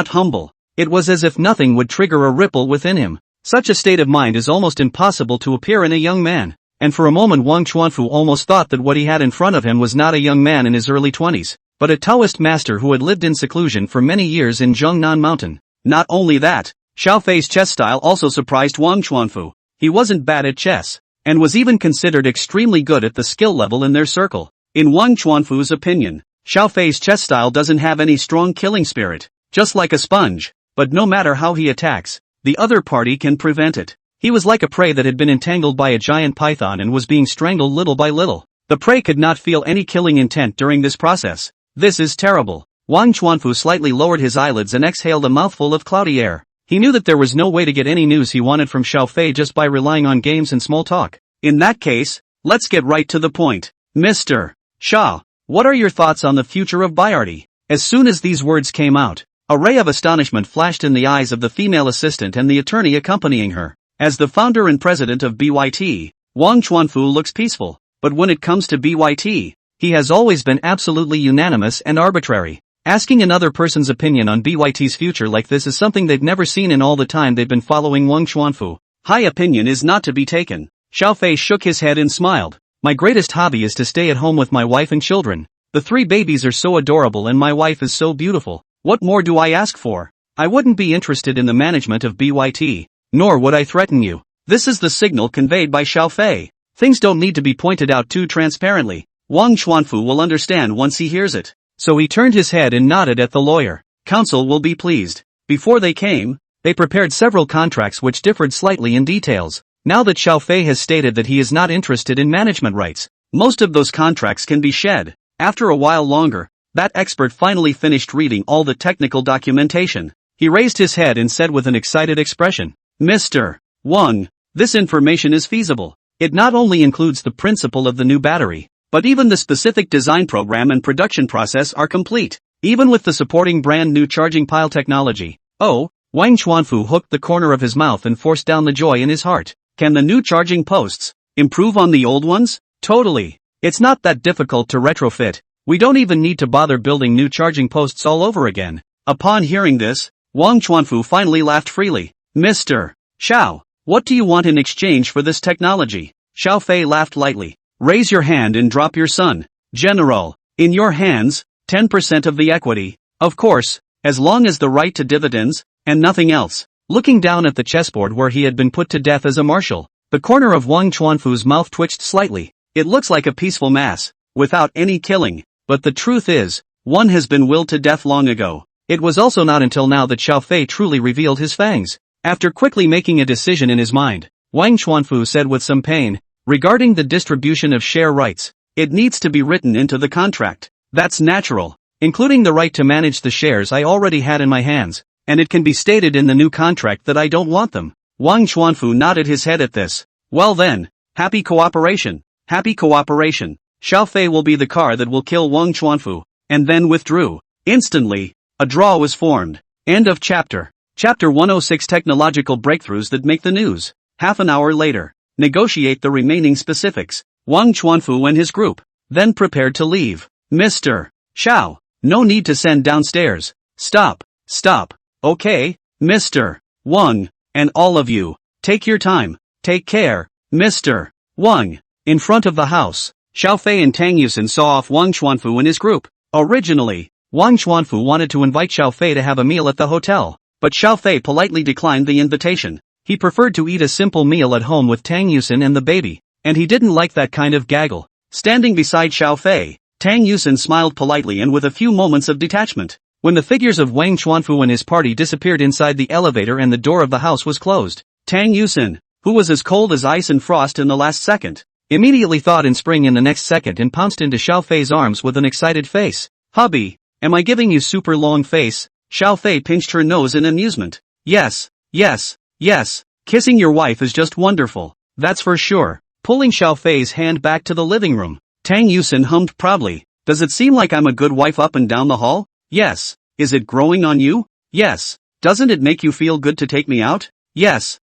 A: humble. It was as if nothing would trigger a ripple within him. Such a state of mind is almost impossible to appear in a young man, and for a moment Wang Chuanfu almost thought that what he had in front of him was not a young man in his early 20s, but a Taoist master who had lived in seclusion for many years in Zhongnan Mountain. Not only that, Xiao Fei's chess style also surprised Wang Chuanfu. He wasn't bad at chess, and was even considered extremely good at the skill level in their circle. In Wang Chuanfu's opinion, Xiao Fei's chess style doesn't have any strong killing spirit, just like a sponge, but no matter how he attacks, the other party can prevent it. He was like a prey that had been entangled by a giant python and was being strangled little by little. The prey could not feel any killing intent during this process. This is terrible. Wang Chuanfu slightly lowered his eyelids and exhaled a mouthful of cloudy air. He knew that there was no way to get any news he wanted from Xiao Fei just by relying on games and small talk. In that case, let's get right to the point. Mr. Shah, what are your thoughts on the future of Bayardi? As soon as these words came out, a ray of astonishment flashed in the eyes of the female assistant and the attorney accompanying her. As the founder and president of BYT, Wang Chuanfu looks peaceful, but when it comes to BYT, he has always been absolutely unanimous and arbitrary. Asking another person's opinion on BYT's future like this is something they've never seen in all the time they've been following Wang Chuanfu. High opinion is not to be taken. Xiao Fei shook his head and smiled. My greatest hobby is to stay at home with my wife and children. The 3 babies are so adorable and my wife is so beautiful. What more do I ask for? I wouldn't be interested in the management of BYT, nor would I threaten you. This is the signal conveyed by Xiao Fei. Things don't need to be pointed out too transparently. Wang Chuanfu will understand once he hears it. So he turned his head and nodded at the lawyer. Counsel will be pleased. Before they came, they prepared several contracts which differed slightly in details. Now that Xiao Fei has stated that he is not interested in management rights, most of those contracts can be shed. After a while longer, that expert finally finished reading all the technical documentation. He raised his head and said with an excited expression, Mr. Wang, this information is feasible. It not only includes the principle of the new battery, but even the specific design program and production process are complete, even with the supporting brand new charging pile technology. Oh, Wang Chuanfu hooked the corner of his mouth and forced down the joy in his heart. Can the new charging posts improve on the old ones? Totally. It's not that difficult to retrofit. We don't even need to bother building new charging posts all over again. Upon hearing this, Wang Chuanfu finally laughed freely. Mr. Xiao, what do you want in exchange for this technology? Xiao Fei laughed lightly. Raise your hand and drop your son. General, in your hands, 10% of the equity. Of course, as long as the right to dividends, and nothing else. Looking down at the chessboard where he had been put to death as a marshal, the corner of Wang Chuanfu's mouth twitched slightly. It looks like a peaceful mass, without any killing. But the truth is, one has been willed to death long ago. It was also not until now that Xiao Fei truly revealed his fangs. After quickly making a decision in his mind, Wang Chuanfu said with some pain, regarding the distribution of share rights, it needs to be written into the contract. That's natural, including the right to manage the shares I already had in my hands. And it can be stated in the new contract that I don't want them. Wang Chuanfu nodded his head at this. Well then, happy cooperation. Happy cooperation. Xiao Fei will be the car that will kill Wang Chuanfu, and then withdrew. Instantly, a draw was formed. End of chapter. Chapter 106 Technological breakthroughs that make the news. Half an hour later, negotiate the remaining specifics. Wang Chuanfu and his group then prepared to leave. Mr. Xiao, no need to send downstairs. Stop. Okay, Mr. Wang, and all of you, take your time, take care, Mr. Wang. In front of the house, Xiao Fei and Tang Yusin saw off Wang Chuanfu and his group. Originally, Wang Chuanfu wanted to invite Xiao Fei to have a meal at the hotel, but Xiao Fei politely declined the invitation. He preferred to eat a simple meal at home with Tang Yusin and the baby, and he didn't like that kind of gaggle. Standing beside Xiao Fei, Tang Yusin smiled politely and with a few moments of detachment. When the figures of Wang Chuanfu and his party disappeared inside the elevator and the door of the house was closed, Tang Yusin, who was as cold as ice and frost in the last second, immediately thawed in spring in the next second and pounced into Xiao Fei's arms with an excited face. Hubby, am I giving you super long face? Xiao Fei pinched her nose in amusement. Yes. Kissing your wife is just wonderful. That's for sure. Pulling Xiao Fei's hand back to the living room, Tang Yusin hummed proudly. Does it seem like I'm a good wife up and down the hall? Yes. Is it growing on you? Yes. Doesn't it make you feel good to take me out? Yes.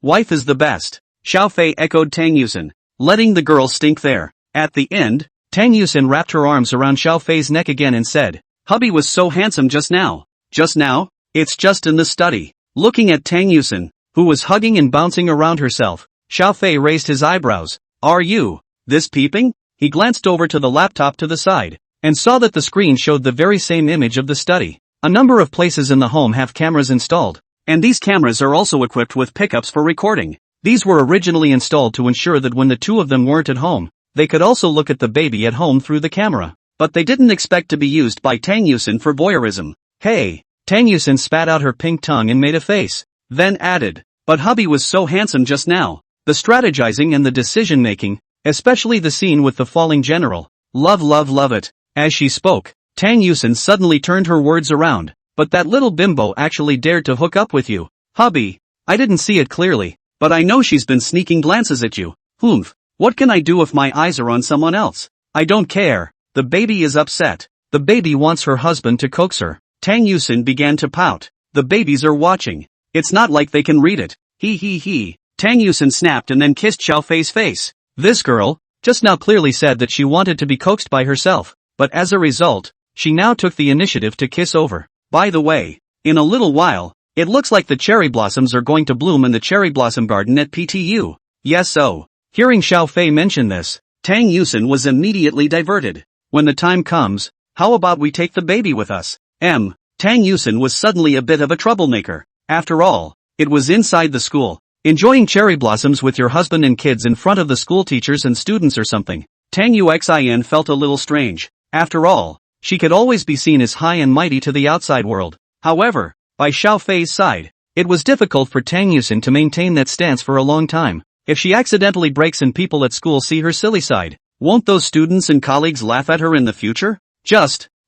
A: Wife is the best. Xiao Fei echoed Tang Yusin, letting the girl stink there. At the end, Tang Yusin wrapped her arms around Xiao Fei's neck again and said, Hubby was so handsome just now. Just now? It's just in the study. Looking at Tang Yusin, who was hugging and bouncing around herself, Xiao Fei raised his eyebrows. Are you this peeping? He glanced over to the laptop to the side, and saw that the screen showed the very same image of the study. A number of places in the home have cameras installed, and these cameras are also equipped with pickups for recording. These were originally installed to ensure that when the two of them weren't at home, they could also look at the baby at home through the camera. But they didn't expect to be used by Tang Yusin for voyeurism. Hey! Tang Yusin spat out her pink tongue and made a face, then added, but hubby was so handsome just now. The strategizing and the decision-making, especially the scene with the falling general. Love it. As she spoke, Tang Yusin suddenly turned her words around. But that little bimbo actually dared to hook up with you. Hubby, I didn't see it clearly. but I know she's been sneaking glances at you. Humph. What can I do if my eyes are on someone else? I don't care. The baby is upset. The baby wants her husband to coax her. Tang Yusin began to pout. The babies are watching. It's not like they can read it. He. Tang Yusin snapped and then kissed Xiao Fei's face. This girl, just now clearly said that she wanted to be coaxed by herself, but as a result, she now took the initiative to kiss over. By the way, in a little while, it looks like the cherry blossoms are going to bloom in the cherry blossom garden at PTU. Yes so. Hearing Xiao Fei mention this, Tang Yusin was immediately diverted. When the time comes, how about we take the baby with us? Tang Yusin was suddenly a bit of a troublemaker. After all, it was inside the school. Enjoying cherry blossoms with your husband and kids in front of the school teachers and students or something. Tang Yuxin felt a little strange. After all, she could always be seen as high and mighty to the outside world. However, by Xiao Fei's side, it was difficult for Tang Yusin to maintain that stance for a long time. If she accidentally breaks and people at school see her silly side, won't those students and colleagues laugh at her in the future?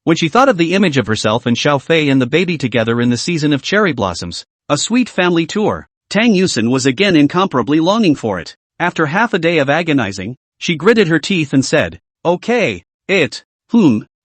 A: When she thought of the image of herself and Xiao Fei and the baby together in the season of cherry blossoms, a sweet family tour, Tang Yusin was again incomparably longing for it. After half a day of agonizing, she gritted her teeth and said, okay,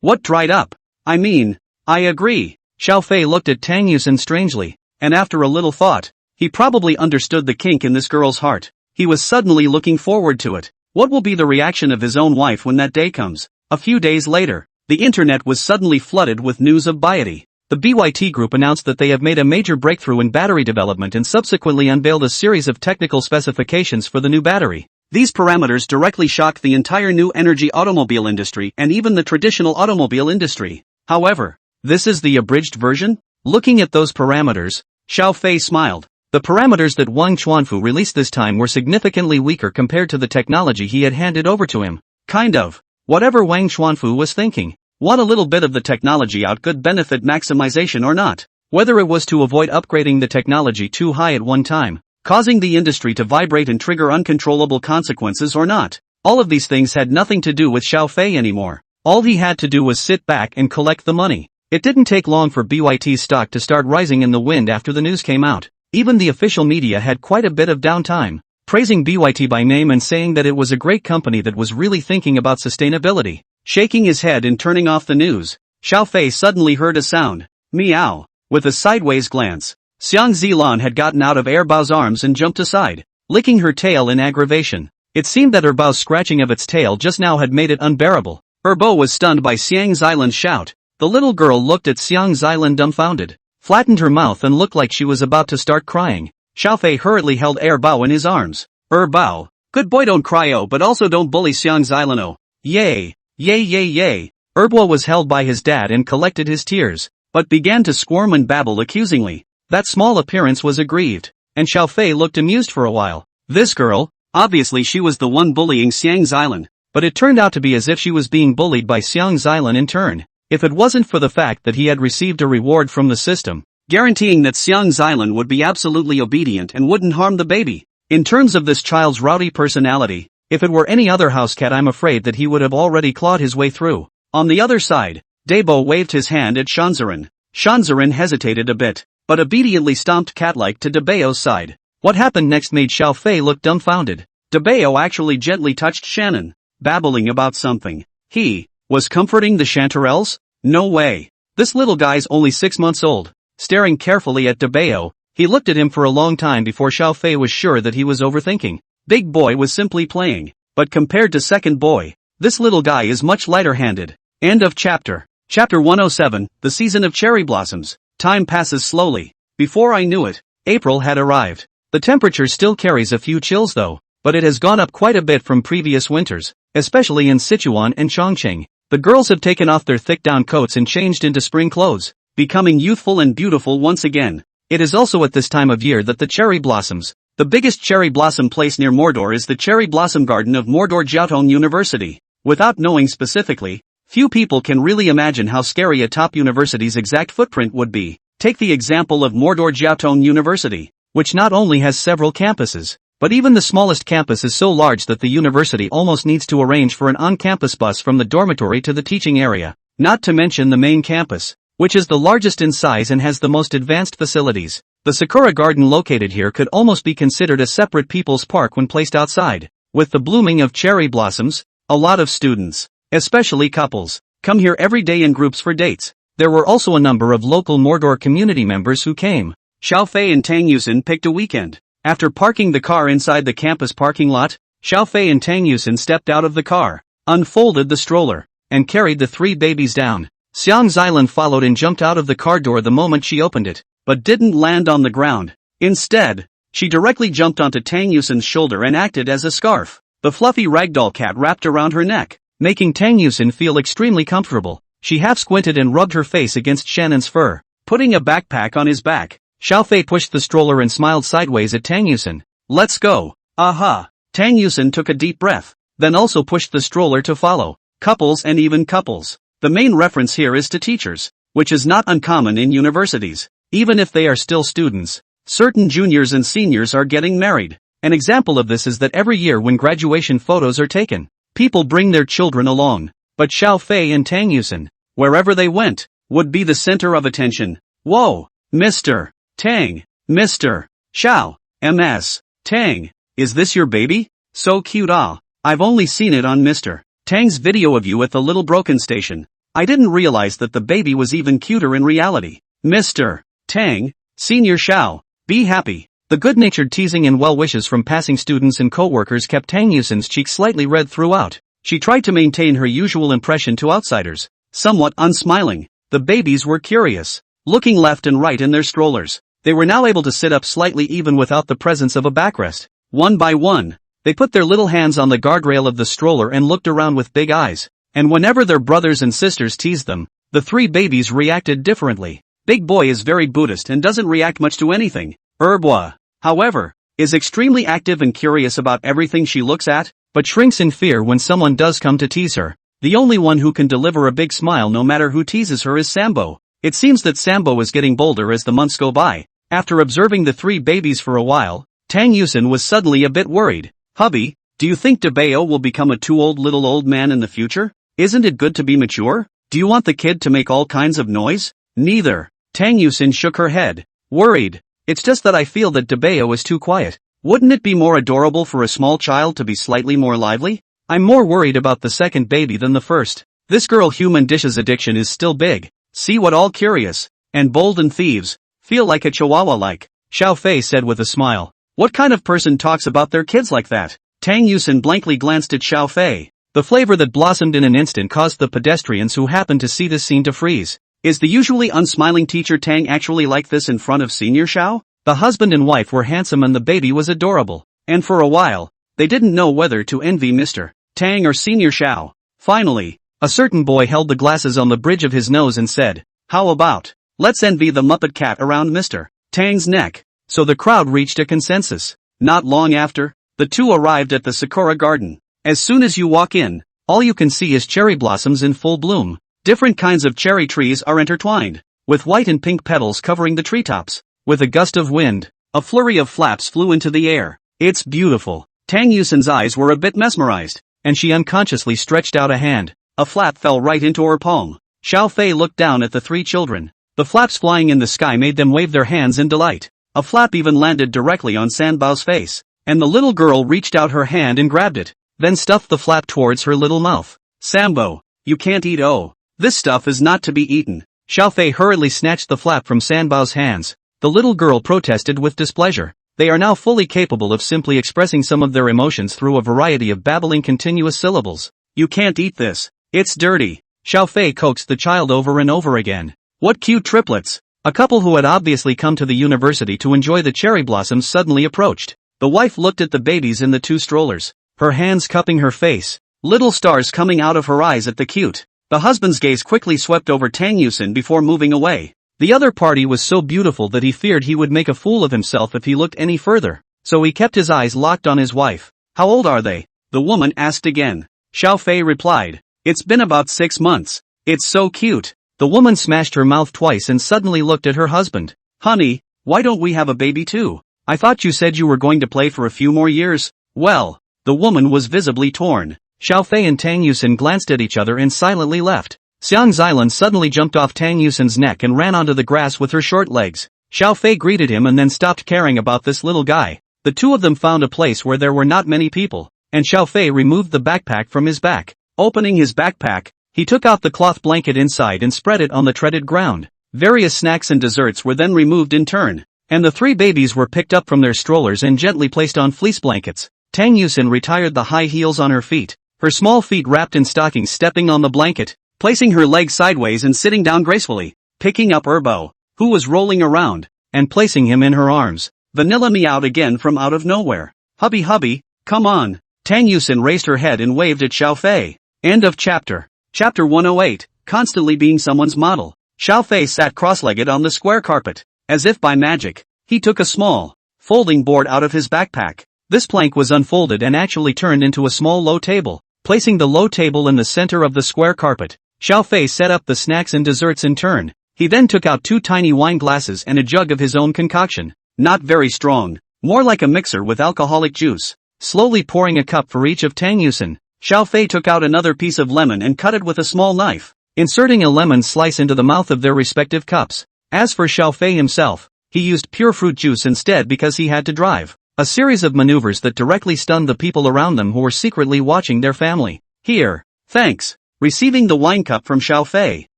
A: what dried up? I mean, I agree. Xiao Fei looked at Tang Yusin strangely, and after a little thought, he probably understood the kink in this girl's heart. He was suddenly looking forward to it. What will be the reaction of his own wife when that day comes? A few days later, the internet was suddenly flooded with news of BYD. The BYD group announced that they have made a major breakthrough in battery development and subsequently unveiled a series of technical specifications for the new battery. These parameters directly shocked the entire new energy automobile industry and even the traditional automobile industry. However, this is the abridged version? Looking at those parameters, Xiao Fei smiled. The parameters that Wang Chuanfu released this time were significantly weaker compared to the technology he had handed over to him. Kind of. Whatever Wang Chuanfu was thinking. Want a little bit of the technology out, good benefit maximization or not? Whether it was to avoid upgrading the technology too high at one time, causing the industry to vibrate and trigger uncontrollable consequences or not. All of these things had nothing to do with Xiao Fei anymore. All he had to do was sit back and collect the money. It didn't take long for BYT's stock to start rising in the wind after the news came out. Even the official media had quite a bit of downtime, praising BYT by name and saying that it was a great company that was really thinking about sustainability. Shaking his head and turning off the news, Xiao Fei suddenly heard a sound. Meow. With a sideways glance, Xiang Zilan had gotten out of Erbao's arms and jumped aside, licking her tail in aggravation. It seemed that Erbao's scratching of its tail just now had made it unbearable. Erbo was stunned by Xiang Zilan's shout. The little girl looked at Xiang Zilan dumbfounded, flattened her mouth and looked like she was about to start crying. Xiao Fei hurriedly held Erbao in his arms. Erbao, good boy, don't cry, but also don't bully Xiang Zilan. Yay. Yay. Erbo was held by his dad and collected his tears, but began to squirm and babble accusingly. That small appearance was aggrieved, and Xiao Fei looked amused for a while. This girl, obviously she was the one bullying Xiang Zilan, but it turned out to be as if she was being bullied by Xiang Zilan in turn. If it wasn't for the fact that he had received a reward from the system, guaranteeing that Xiang Zilan would be absolutely obedient and wouldn't harm the baby. In terms of this child's rowdy personality, if it were any other house cat, I'm afraid that he would have already clawed his way through. On the other side, Debo waved his hand at Shanzarin. Shanzarin hesitated a bit, but obediently stomped cat-like to Debeo's side. What happened next made Xiao Fei look dumbfounded. Debeo actually gently touched Shannon, babbling about something. He was comforting the chanterelles? No way. This little guy's only 6 months old. Staring carefully at Debeo, he looked at him for a long time before Xiao Fei was sure that he was overthinking. Big boy was simply playing, but compared to second boy, this little guy is much lighter-handed. End of chapter. Chapter 107, The Season of Cherry Blossoms. Time passes slowly. Before I knew it, April had arrived. The temperature still carries a few chills though, but it has gone up quite a bit from previous winters, especially in Sichuan and Chongqing. The girls have taken off their thick down coats and changed into spring clothes, becoming youthful and beautiful once again. It is also at this time of year that the cherry blossoms. The biggest cherry blossom place near Mordor is the Cherry Blossom Garden of Mordor Jiaotong University. Without knowing specifically, few people can really imagine how scary a top university's exact footprint would be. Take the example of Mordor Jiaotong University, which not only has several campuses, but even the smallest campus is so large that the university almost needs to arrange for an on-campus bus from the dormitory to the teaching area. Not to mention the main campus, which is the largest in size and has the most advanced facilities. The Sakura garden located here could almost be considered a separate people's park when placed outside. With the blooming of cherry blossoms, a lot of students, especially couples, come here every day in groups for dates. There were also a number of local Mordor community members who came. Xiaofei and Tang Yusin picked a weekend. After parking the car inside the campus parking lot, Xiaofei and Tang Yusin stepped out of the car, unfolded the stroller, and carried the 3 babies down. Xiang Xilan followed and jumped out of the car door the moment she opened it, but didn't land on the ground. Instead, she directly jumped onto Tang Yusin's shoulder and acted as a scarf. The fluffy ragdoll cat wrapped around her neck, making Tang Yusin feel extremely comfortable. She half squinted and rubbed her face against Shannon's fur. Putting a backpack on his back, Xiaofei pushed the stroller and smiled sideways at Tang Yusin. Let's go. Aha. Tang Yusin took a deep breath, then also pushed the stroller to follow. Couples and even couples. The main reference here is to teachers, which is not uncommon in universities. Even if they are still students, certain juniors and seniors are getting married. An example of this is that every year when graduation photos are taken, people bring their children along. But Xiaofei and Tang Yusin, wherever they went, would be the center of attention. Whoa! Mr. Tang, Mr. Xiao, MS. Tang, is this your baby? So cute. I've only seen it on Mr. Tang's video of you at the little broken station. I didn't realize that the baby was even cuter in reality. Mr. Tang, Senior Xiao, be happy. The good-natured teasing and well wishes from passing students and co-workers kept Tang Yusin's cheeks slightly red throughout. She tried to maintain her usual impression to outsiders, somewhat unsmiling. The babies were curious, looking left and right in their strollers. They were now able to sit up slightly even without the presence of a backrest. One by one, they put their little hands on the guardrail of the stroller and looked around with big eyes. And whenever their brothers and sisters teased them, the 3 babies reacted differently. Big Boy is very Buddhist and doesn't react much to anything. Herbwa, however, is extremely active and curious about everything she looks at, but shrinks in fear when someone does come to tease her. The only one who can deliver a big smile no matter who teases her is Sambo. It seems that Sambo is getting bolder as the months go by. After observing the 3 babies for a while, Tang Yusin was suddenly a bit worried. Hubby, do you think Debeo will become a too old little old man in the future? Isn't it good to be mature? Do you want the kid to make all kinds of noise? Neither. Tang Yusin shook her head, worried. It's just that I feel that Debeo is too quiet. Wouldn't it be more adorable for a small child to be slightly more lively? I'm more worried about the second baby than the first. This girl human dishes addiction is still big. See what all curious and bold and thieves feel like a chihuahua like. Xiaofei said with a smile. What kind of person talks about their kids like that? Tang Yusin blankly glanced at Xiaofei. The flavor that blossomed in an instant caused the pedestrians who happened to see this scene to freeze. Is the usually unsmiling teacher Tang actually like this in front of Senior Xiao? The husband and wife were handsome and the baby was adorable. And for a while, they didn't know whether to envy Mr. Tang or Senior Xiao. Finally, a certain boy held the glasses on the bridge of his nose and said, how about, let's envy the Muppet cat around Mr. Tang's neck. So the crowd reached a consensus. Not long after, the 2 arrived at the Sakura garden. As soon as you walk in, all you can see is cherry blossoms in full bloom. Different kinds of cherry trees are intertwined, with white and pink petals covering the treetops. With a gust of wind, a flurry of flaps flew into the air. It's beautiful. Tang Yusin's eyes were a bit mesmerized, and she unconsciously stretched out a hand. A flap fell right into her palm. Xiaofei looked down at the 3 children. The flaps flying in the sky made them wave their hands in delight. A flap even landed directly on Sanbao's face, and the little girl reached out her hand and grabbed it, then stuffed the flap towards her little mouth. Sambo, you can't eat. Oh, this stuff is not to be eaten. Xiaofei hurriedly snatched the flap from Sanbao's hands. The little girl protested with displeasure. They are now fully capable of simply expressing some of their emotions through a variety of babbling continuous syllables. You can't eat this. It's dirty. Xiaofei coaxed the child over and over again. What cute triplets! A couple who had obviously come to the university to enjoy the cherry blossoms suddenly approached. The wife looked at the babies in the 2 strollers, her hands cupping her face, little stars coming out of her eyes at the cute. The husband's gaze quickly swept over Tang Yusin before moving away. The other party was so beautiful that he feared he would make a fool of himself if he looked any further, so he kept his eyes locked on his wife. How old are they? The woman asked again. Xiaofei replied. It's been about 6 months. It's so cute. The woman smashed her mouth twice and suddenly looked at her husband. Honey, why don't we have a baby too? I thought you said you were going to play for a few more years. Well, the woman was visibly torn. Xiaofei and Tang Yusin glanced at each other and silently left. Xiang Xilan suddenly jumped off Tang Yusin's neck and ran onto the grass with her short legs. Xiao Fei greeted him and then stopped caring about this little guy. The two of them found a place where there were not many people, and Xiao Fei removed the backpack from his back. Opening his backpack, he took out the cloth blanket inside and spread it on the treaded ground. Various snacks and desserts were then removed in turn, and the three babies were picked up from their strollers and gently placed on fleece blankets. Tang Yusin retired the high heels on her feet, her small feet wrapped in stockings, stepping on the blanket, placing her legs sideways and sitting down gracefully, picking up Erbo, who was rolling around, and placing him in her arms. Vanilla meowed again from out of nowhere. Hubby, come on. Tang Yusin raised her head and waved at Xiao Fei. End of chapter. Chapter 108, constantly being someone's model. Xiao Fei sat cross-legged on the square carpet. As if by magic, he took a small, folding board out of his backpack. This plank was unfolded and actually turned into a small low table. Placing the low table in the center of the square carpet, Xiao Fei set up the snacks and desserts in turn. He then took out two tiny wine glasses and a jug of his own concoction. Not very strong, more like a mixer with alcoholic juice. Slowly pouring a cup for each of Tang Yusin, Xiao Fei took out another piece of lemon and cut it with a small knife, inserting a lemon slice into the mouth of their respective cups. As for Xiao Fei himself, he used pure fruit juice instead because he had to drive. A series of maneuvers that directly stunned the people around them who were secretly watching their family. Here, thanks. Receiving the wine cup from Xiao Fei,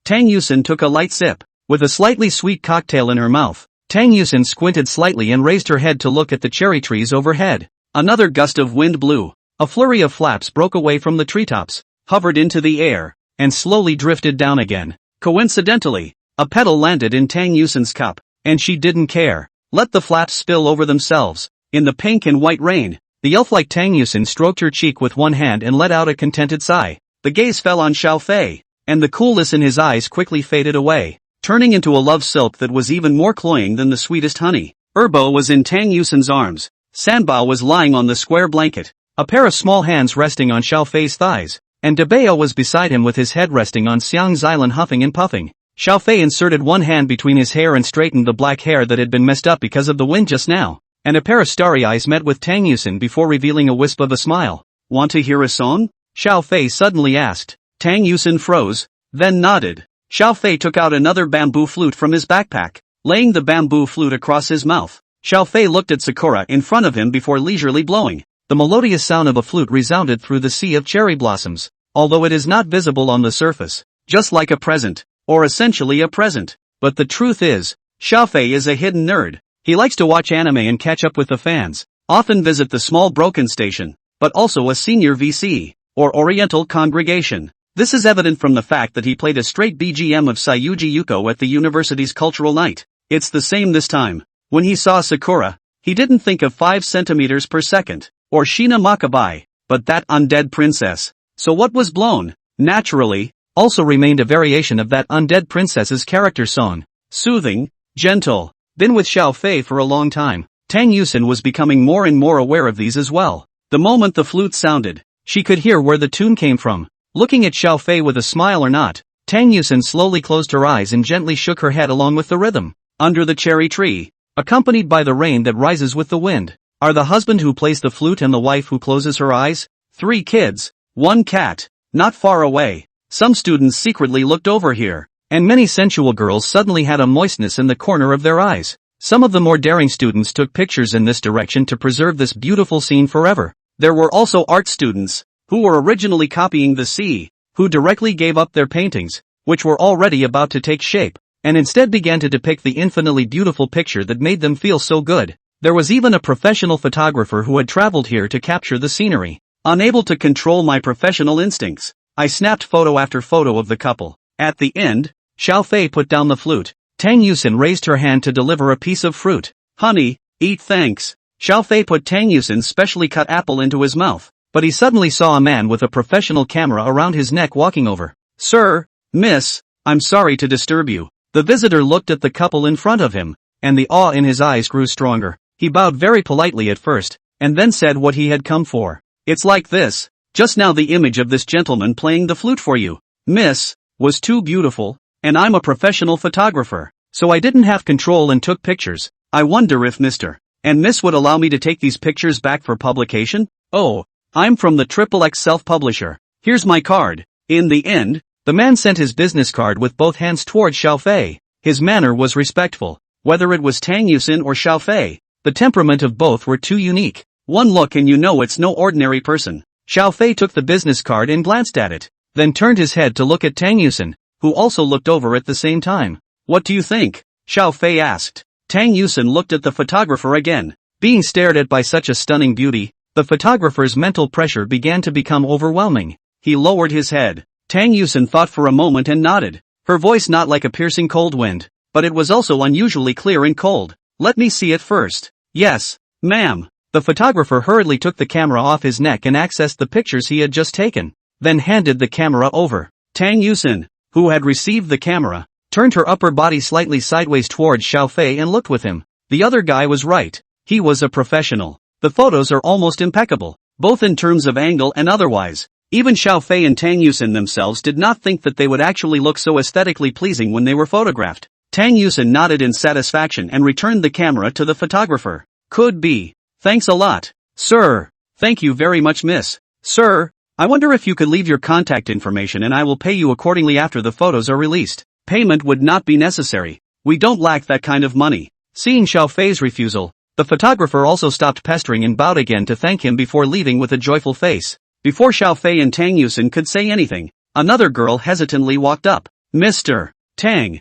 A: Tang Yusin took a light sip. With a slightly sweet cocktail in her mouth, Tang Yusin squinted slightly and raised her head to look at the cherry trees overhead. Another gust of wind blew. A flurry of flaps broke away from the treetops, hovered into the air, and slowly drifted down again. Coincidentally, a petal landed in Tang Yusin's cup, and she didn't care. Let the flaps spill over themselves. In the pink and white rain, the elf-like Tang Yusin stroked her cheek with one hand and let out a contented sigh. The gaze fell on Xiao Fei, and the coolness in his eyes quickly faded away, turning into a love silk that was even more cloying than the sweetest honey. Erbo was in Tang Yusin's arms. Sanbao was lying on the square blanket, a pair of small hands resting on Xiao Fei's thighs, and Debao was beside him with his head resting on Xiang's island, huffing and puffing. Xiao Fei inserted one hand between his hair and straightened the black hair that had been messed up because of the wind just now, and a pair of starry eyes met with Tang Yusin before revealing a wisp of a smile. Want to hear a song? Xiao Fei suddenly asked. Tang Yusin froze, then nodded. Xiao Fei took out another bamboo flute from his backpack, laying the bamboo flute across his mouth. Xiao Fei looked at Sakura in front of him before leisurely blowing. The melodious sound of a flute resounded through the sea of cherry blossoms, although it is not visible on the surface, just like a present, or essentially a present. But the truth is, Xiao Fei is a hidden nerd. He likes to watch anime and catch up with the fans, often visit the small broken station, but also a senior VC, or Oriental congregation. This is evident from the fact that he played a straight BGM of Sayuji Yuko at the university's cultural night. It's the same this time. When he saw Sakura, he didn't think of 5 centimeters per second, or Shina Makabai, but that undead princess. So what was blown, naturally, also remained a variation of that undead princess's character song. Soothing, gentle. Been with Xiao Fei for a long time, Tang Yusin was becoming more and more aware of these as well. The moment the flute sounded, she could hear where the tune came from. Looking at Xiao Fei with a smile or not, Tang Yusin slowly closed her eyes and gently shook her head along with the rhythm. Under the cherry tree, accompanied by the rain that rises with the wind, are the husband who plays the flute and the wife who closes her eyes. 3 kids, 1 cat. Not far away, some students secretly looked over here, and many sensual girls suddenly had a moistness in the corner of their eyes. Some of the more daring students took pictures in this direction to preserve this beautiful scene forever. There were also art students, who were originally copying the sea, who directly gave up their paintings, which were already about to take shape, and instead began to depict the infinitely beautiful picture that made them feel so good. There was even a professional photographer who had traveled here to capture the scenery. Unable to control my professional instincts, I snapped photo after photo of the couple. At the end, Xiao Fei put down the flute. Tang Yusin raised her hand to deliver a piece of fruit. Honey, eat thanks. Xiao Fei put Tang Yusin's specially cut apple into his mouth, but he suddenly saw a man with a professional camera around his neck walking over. Sir, miss, I'm sorry to disturb you. The visitor looked at the couple in front of him, and the awe in his eyes grew stronger. He bowed very politely at first, and then said what he had come for. It's like this. Just now the image of this gentleman playing the flute for you, miss, was too beautiful, and I'm a professional photographer, so I didn't have control and took pictures. I wonder if Mr. and Miss would allow me to take these pictures back for publication? Oh, I'm from the Triplets self-publisher. Here's my card. In the end, the man sent his business card with both hands toward Xiao Fei. His manner was respectful. Whether it was Tang Yusin or Xiaofei, the temperament of both were too unique. One look and you know it's no ordinary person. Xiaofei took the business card and glanced at it, then turned his head to look at Tang Yusin, who also looked over at the same time. What do you think? Xiaofei asked. Tang Yusin looked at the photographer again. Being stared at by such a stunning beauty, the photographer's mental pressure began to become overwhelming. He lowered his head. Tang Yusin thought for a moment and nodded. Her voice not like a piercing cold wind, but it was also unusually clear and cold. Let me see it first. Yes, ma'am. The photographer hurriedly took the camera off his neck and accessed the pictures he had just taken, then handed the camera over. Tang Yusin, who had received the camera, turned her upper body slightly sideways towards Xiaofei and looked with him. The other guy was right. He was a professional. The photos are almost impeccable, both in terms of angle and otherwise. Even Xiaofei and Tang Yusin themselves did not think that they would actually look so aesthetically pleasing when they were photographed. Tang Yusin nodded in satisfaction and returned the camera to the photographer. Could be. Thanks a lot. Sir. Thank you very much, miss. Sir, I wonder if you could leave your contact information and I will pay you accordingly after the photos are released. Payment would not be necessary. We don't lack that kind of money. Seeing Xiaofei's refusal, the photographer also stopped pestering and bowed again to thank him before leaving with a joyful face. Before Xiaofei and Tang Yusin could say anything, another girl hesitantly walked up. Mr. Tang,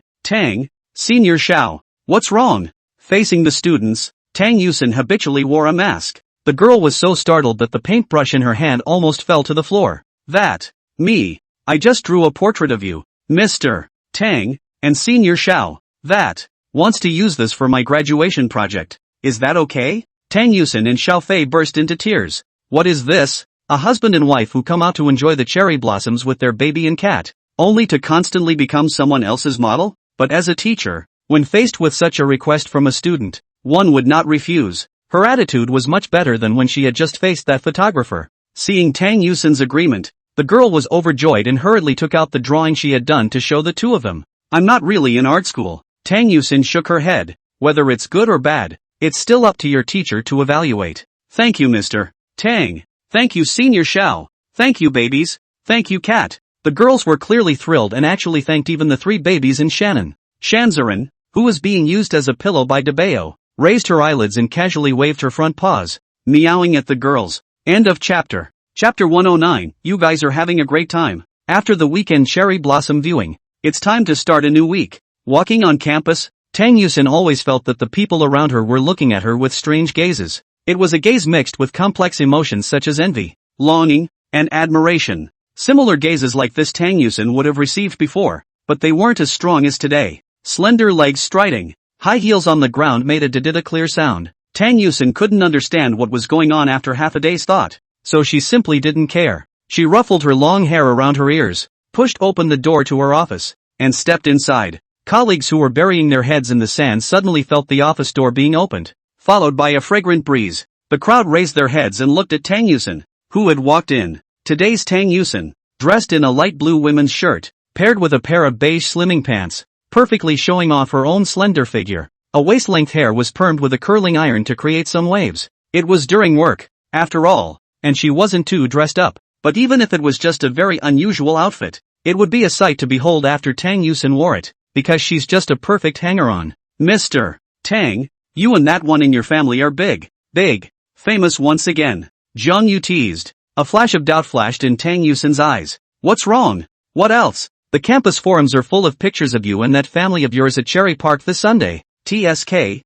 A: Senior Xiao, what's wrong? Facing the students, Tang Yusin habitually wore a mask. The girl was so startled that the paintbrush in her hand almost fell to the floor. That, me, I just drew a portrait of you, Mr. Tang, and Senior Xiao, that, wants to use this for my graduation project. Is that okay? Tang Yusin and Xiaofei burst into tears. What is this? A husband and wife who come out to enjoy the cherry blossoms with their baby and cat, only to constantly become someone else's model? But as a teacher, when faced with such a request from a student, one would not refuse. Her attitude was much better than when she had just faced that photographer. Seeing Tang Yusin's agreement, the girl was overjoyed and hurriedly took out the drawing she had done to show the two of them. I'm not really in art school. Tang Yusin shook her head. Whether it's good or bad, it's still up to your teacher to evaluate. Thank you, Mr. Tang. Thank you, Senior Xiao. Thank you, babies. Thank you, cat. The girls were clearly thrilled and actually thanked even the three babies and Shannon. Shanzarin, who was being used as a pillow by Debeo, raised her eyelids and casually waved her front paws, meowing at the girls. End of chapter. Chapter 109. You guys are having a great time. After the weekend cherry blossom viewing, it's time to start a new week. Walking on campus, Tang Yusin always felt that the people around her were looking at her with strange gazes. It was a gaze mixed with complex emotions such as envy, longing, and admiration. Similar gazes like this Tang Yusin would have received before, but they weren't as strong as today. Slender legs striding, high heels on the ground made a clear sound. Tang Yusin couldn't understand what was going on after half a day's thought, so she simply didn't care. She ruffled her long hair around her ears, pushed open the door to her office, and stepped inside. Colleagues who were burying their heads in the sand suddenly felt the office door being opened, followed by a fragrant breeze. The crowd raised their heads and looked at Tang Yusin, who had walked in. Today's Tang Yusin, dressed in a light blue women's shirt, paired with a pair of beige slimming pants, perfectly showing off her own slender figure. A waist-length hair was permed with a curling iron to create some waves. It was during work, after all, and she wasn't too dressed up. But even if it was just a very unusual outfit, it would be a sight to behold after Tang Yusin wore it, because she's just a perfect hanger-on. Mr. Tang, you and that one in your family are big, famous once again. Zhang Yu teased. A flash of doubt flashed in Tang Yusin's eyes. What's wrong? What else? The campus forums are full of pictures of you and that family of yours at Cherry Park this Sunday. TSK.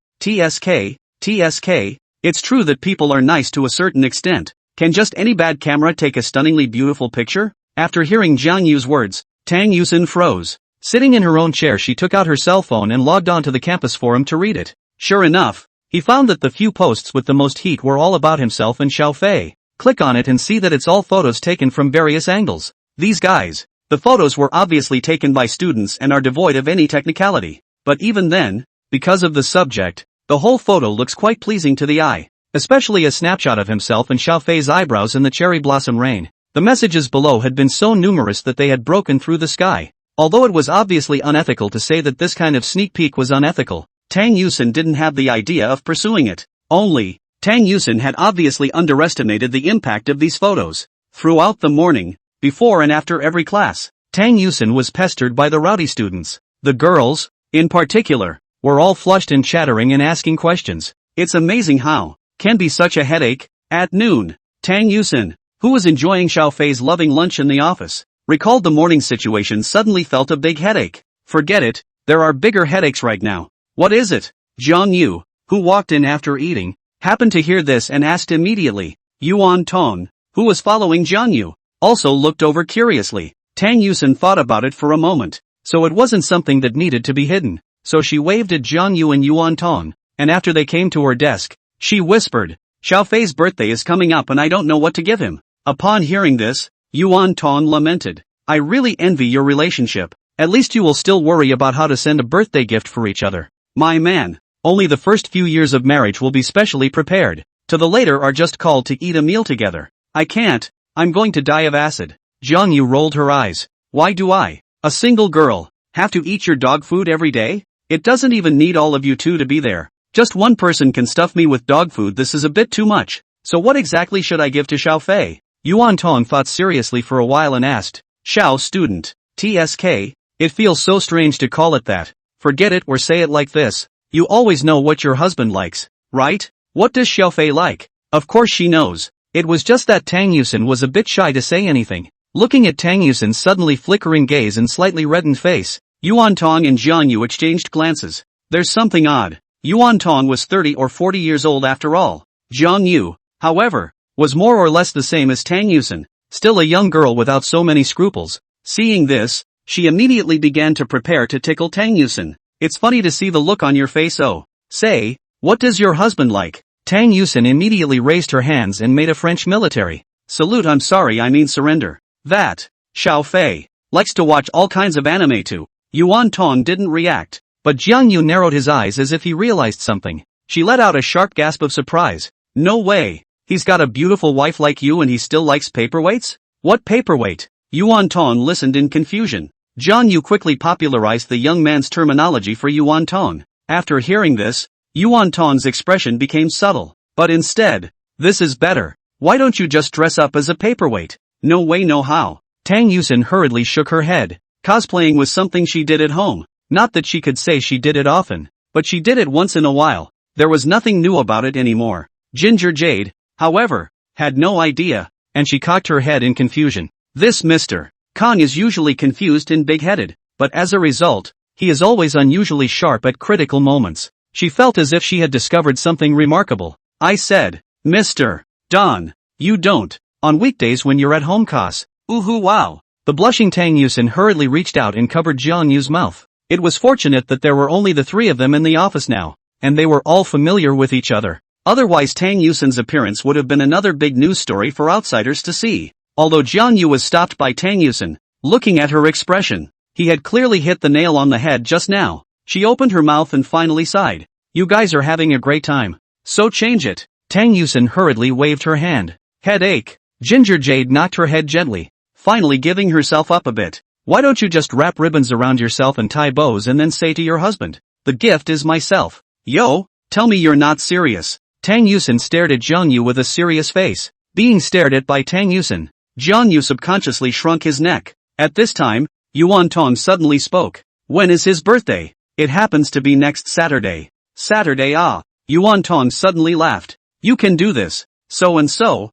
A: It's true that people are nice to a certain extent. Can just any bad camera take a stunningly beautiful picture? After hearing Zhang Yu's words, Tang Yusin froze. Sitting in her own chair, she took out her cell phone and logged on to the campus forum to read it. Sure enough, he found that the few posts with the most heat were all about himself and Xiaofei. Click on it and see that it's all photos taken from various angles. These guys. The photos were obviously taken by students and are devoid of any technicality. But even then, because of the subject, the whole photo looks quite pleasing to the eye. Especially a snapshot of himself and Xiaofei's eyebrows in the cherry blossom rain. The messages below had been so numerous that they had broken through the sky. Although it was obviously unethical to say that this kind of sneak peek was unethical, Tang Yusin didn't have the idea of pursuing it. Only, Tang Yusin had obviously underestimated the impact of these photos. Throughout the morning, before and after every class, Tang Yusin was pestered by the rowdy students. The girls, in particular, were all flushed and chattering and asking questions. It's amazing how can be such a headache. At noon, Tang Yusin, who was enjoying Xiao Fei's loving lunch in the office, recalled the morning situation, suddenly felt a big headache. Forget it, there are bigger headaches right now. What is it? Jiang Yu, who walked in after eating, happened to hear this and asked immediately. Yuan Tong, who was following Jiang Yu, also looked over curiously. Tang Yusin thought about it for a moment, so it wasn't something that needed to be hidden. So she waved at Jiang Yu and Yuan Tong, and after they came to her desk, she whispered, Xiao Fei's birthday is coming up and I don't know what to give him. Upon hearing this, Yuan Tong lamented. I really envy your relationship. At least you will still worry about how to send a birthday gift for each other. My man, only the first few years of marriage will be specially prepared. To the later are just called to eat a meal together. I can't, I'm going to die of acid. Jiang Yu rolled her eyes. Why do I, a single girl, have to eat your dog food every day? It doesn't even need all of you two to be there. Just one person can stuff me with dog food. This is a bit too much. So what exactly should I give to Xiao Fei? Yuan Tong thought seriously for a while and asked. Xiao student, TSK, it feels so strange to call it that. Forget it or say it like this. You always know what your husband likes, right? What does Xiao Fei like? Of course she knows. It was just that Tang Yusin was a bit shy to say anything. Looking at Tang Yusin's suddenly flickering gaze and slightly reddened face, Yuan Tong and Jiang Yu exchanged glances. There's something odd. Yuan Tong was 30 or 40 years old after all. Jiang Yu, however, was more or less the same as Tang Yusin, still a young girl without so many scruples. Seeing this, she immediately began to prepare to tickle Tang Yusin. It's funny to see the look on your face. Oh, say, what does your husband like? Tang Yusin immediately raised her hands and made a French military salute. I'm sorry, I mean surrender. That, Xiao Fei, likes to watch all kinds of anime too. Yuan Tong didn't react, but Jiang Yu narrowed his eyes as if he realized something. She let out a sharp gasp of surprise. No way, he's got a beautiful wife like you and he still likes paperweights? What paperweight? Yuan Tong listened in confusion. Jiang Yu quickly popularized the young man's terminology for Yuan Tong. After hearing this, Yuan Tong's expression became subtle. But instead, this is better. Why don't you just dress up as a paperweight? No way, no how. Tang Yusin hurriedly shook her head. Cosplaying was something she did at home. Not that she could say she did it often, but she did it once in a while. There was nothing new about it anymore. Ginger Jade, however, had no idea, and she cocked her head in confusion. This Mr. Kong is usually confused and big-headed, but as a result, he is always unusually sharp at critical moments. She felt as if she had discovered something remarkable. I said, Mr. Don, you don't, on weekdays when you're at home cos. Ooh wow. The blushing Tang Yusin hurriedly reached out and covered Jiang Yu's mouth. It was fortunate that there were only the three of them in the office now, and they were all familiar with each other. Otherwise Tang Yusin's appearance would have been another big news story for outsiders to see. Although Jiang Yu was stopped by Tang Yusin, looking at her expression, he had clearly hit the nail on the head just now. She opened her mouth and finally sighed. You guys are having a great time. So change it. Tang Yusin hurriedly waved her hand. Headache. Ginger Jade knocked her head gently, finally giving herself up a bit. Why don't you just wrap ribbons around yourself and tie bows and then say to your husband, the gift is myself. Yo, tell me you're not serious. Tang Yusin stared at Jiang Yu with a serious face. Being stared at by Tang Yusin, Jiang Yu subconsciously shrunk his neck. At this time, Yuan Tong suddenly spoke. When is his birthday? It happens to be next Saturday. Saturday, ah. Yuan Tong suddenly laughed. You can do this. So and so.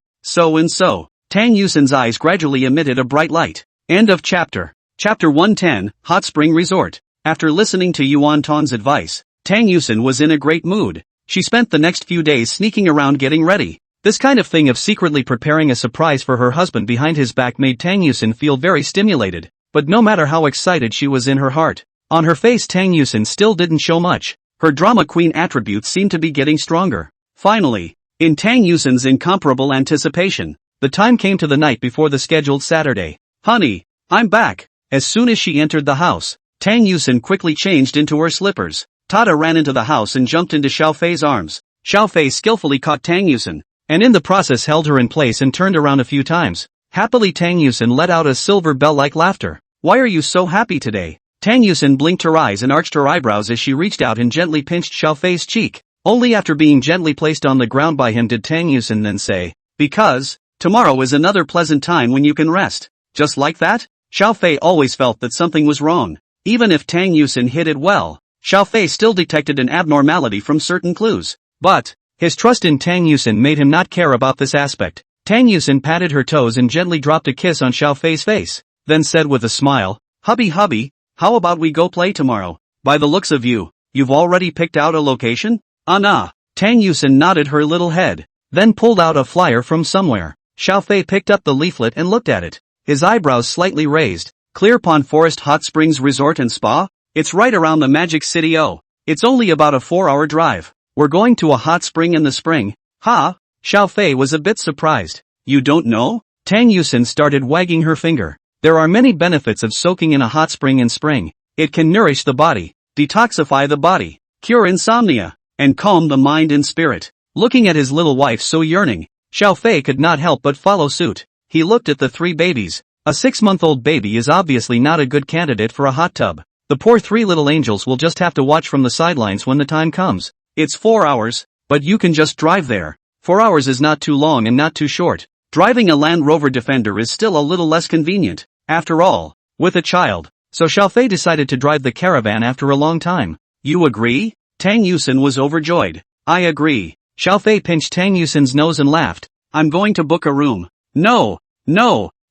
A: Tang Yusin's eyes gradually emitted a bright light. End of chapter. Chapter 110, Hot Spring Resort. After listening to Yuan Tong's advice, Tang Yusin was in a great mood. She spent the next few days sneaking around getting ready. This kind of thing of secretly preparing a surprise for her husband behind his back made Tang Yusin feel very stimulated. But no matter how excited she was in her heart, on her face Tang Yusin still didn't show much. Her drama queen attributes seemed to be getting stronger. Finally, in Tang Yusin's incomparable anticipation, the time came to the night before the scheduled Saturday. Honey, I'm back. As soon as she entered the house, Tang Yusin quickly changed into her slippers. Tada ran into the house and jumped into Xiao Fei's arms. Xiao Fei skillfully caught Tang Yusin, and in the process held her in place and turned around a few times. Happily Tang Yusin let out a silver bell-like laughter. Why are you so happy today? Tang Yusin blinked her eyes and arched her eyebrows as she reached out and gently pinched Xiao Fei's cheek. Only after being gently placed on the ground by him did Tang Yusin then say, because tomorrow is another pleasant time when you can rest. Just like that? Xiao Fei always felt that something was wrong. Even if Tang Yusin hid it well, Xiao Fei still detected an abnormality from certain clues. But his trust in Tang Yusin made him not care about this aspect. Tang Yusin patted her toes and gently dropped a kiss on Xiao Fei's face, then said with a smile, hubby, how about we go play tomorrow? By the looks of you, you've already picked out a location? Nah. Tang Yusin nodded her little head, then pulled out a flyer from somewhere. Xiao Fei picked up the leaflet and looked at it. His eyebrows slightly raised. Clear Pond Forest Hot Springs Resort and Spa? It's right around the Magic City. Oh, it's only about a 4-hour drive. We're going to a hot spring in the spring. Ha! Xiao Fei was a bit surprised. You don't know? Tang Yusin started wagging her finger. There are many benefits of soaking in a hot spring in spring. It can nourish the body, detoxify the body, cure insomnia, and calm the mind and spirit. Looking at his little wife so yearning, Xiao Fei could not help but follow suit. He looked at the 3 babies. A 6-month-old baby is obviously not a good candidate for a hot tub. The poor 3 little angels will just have to watch from the sidelines when the time comes. It's 4 hours, but you can just drive there. 4 hours is not too long and not too short. Driving a Land Rover Defender is still a little less convenient, after all, with a child. So Xiao Fei decided to drive the caravan after a long time. You agree? Tang Yusin was overjoyed. I agree. Xiao Fei pinched Tang Yusin's nose and laughed. I'm going to book a room. No,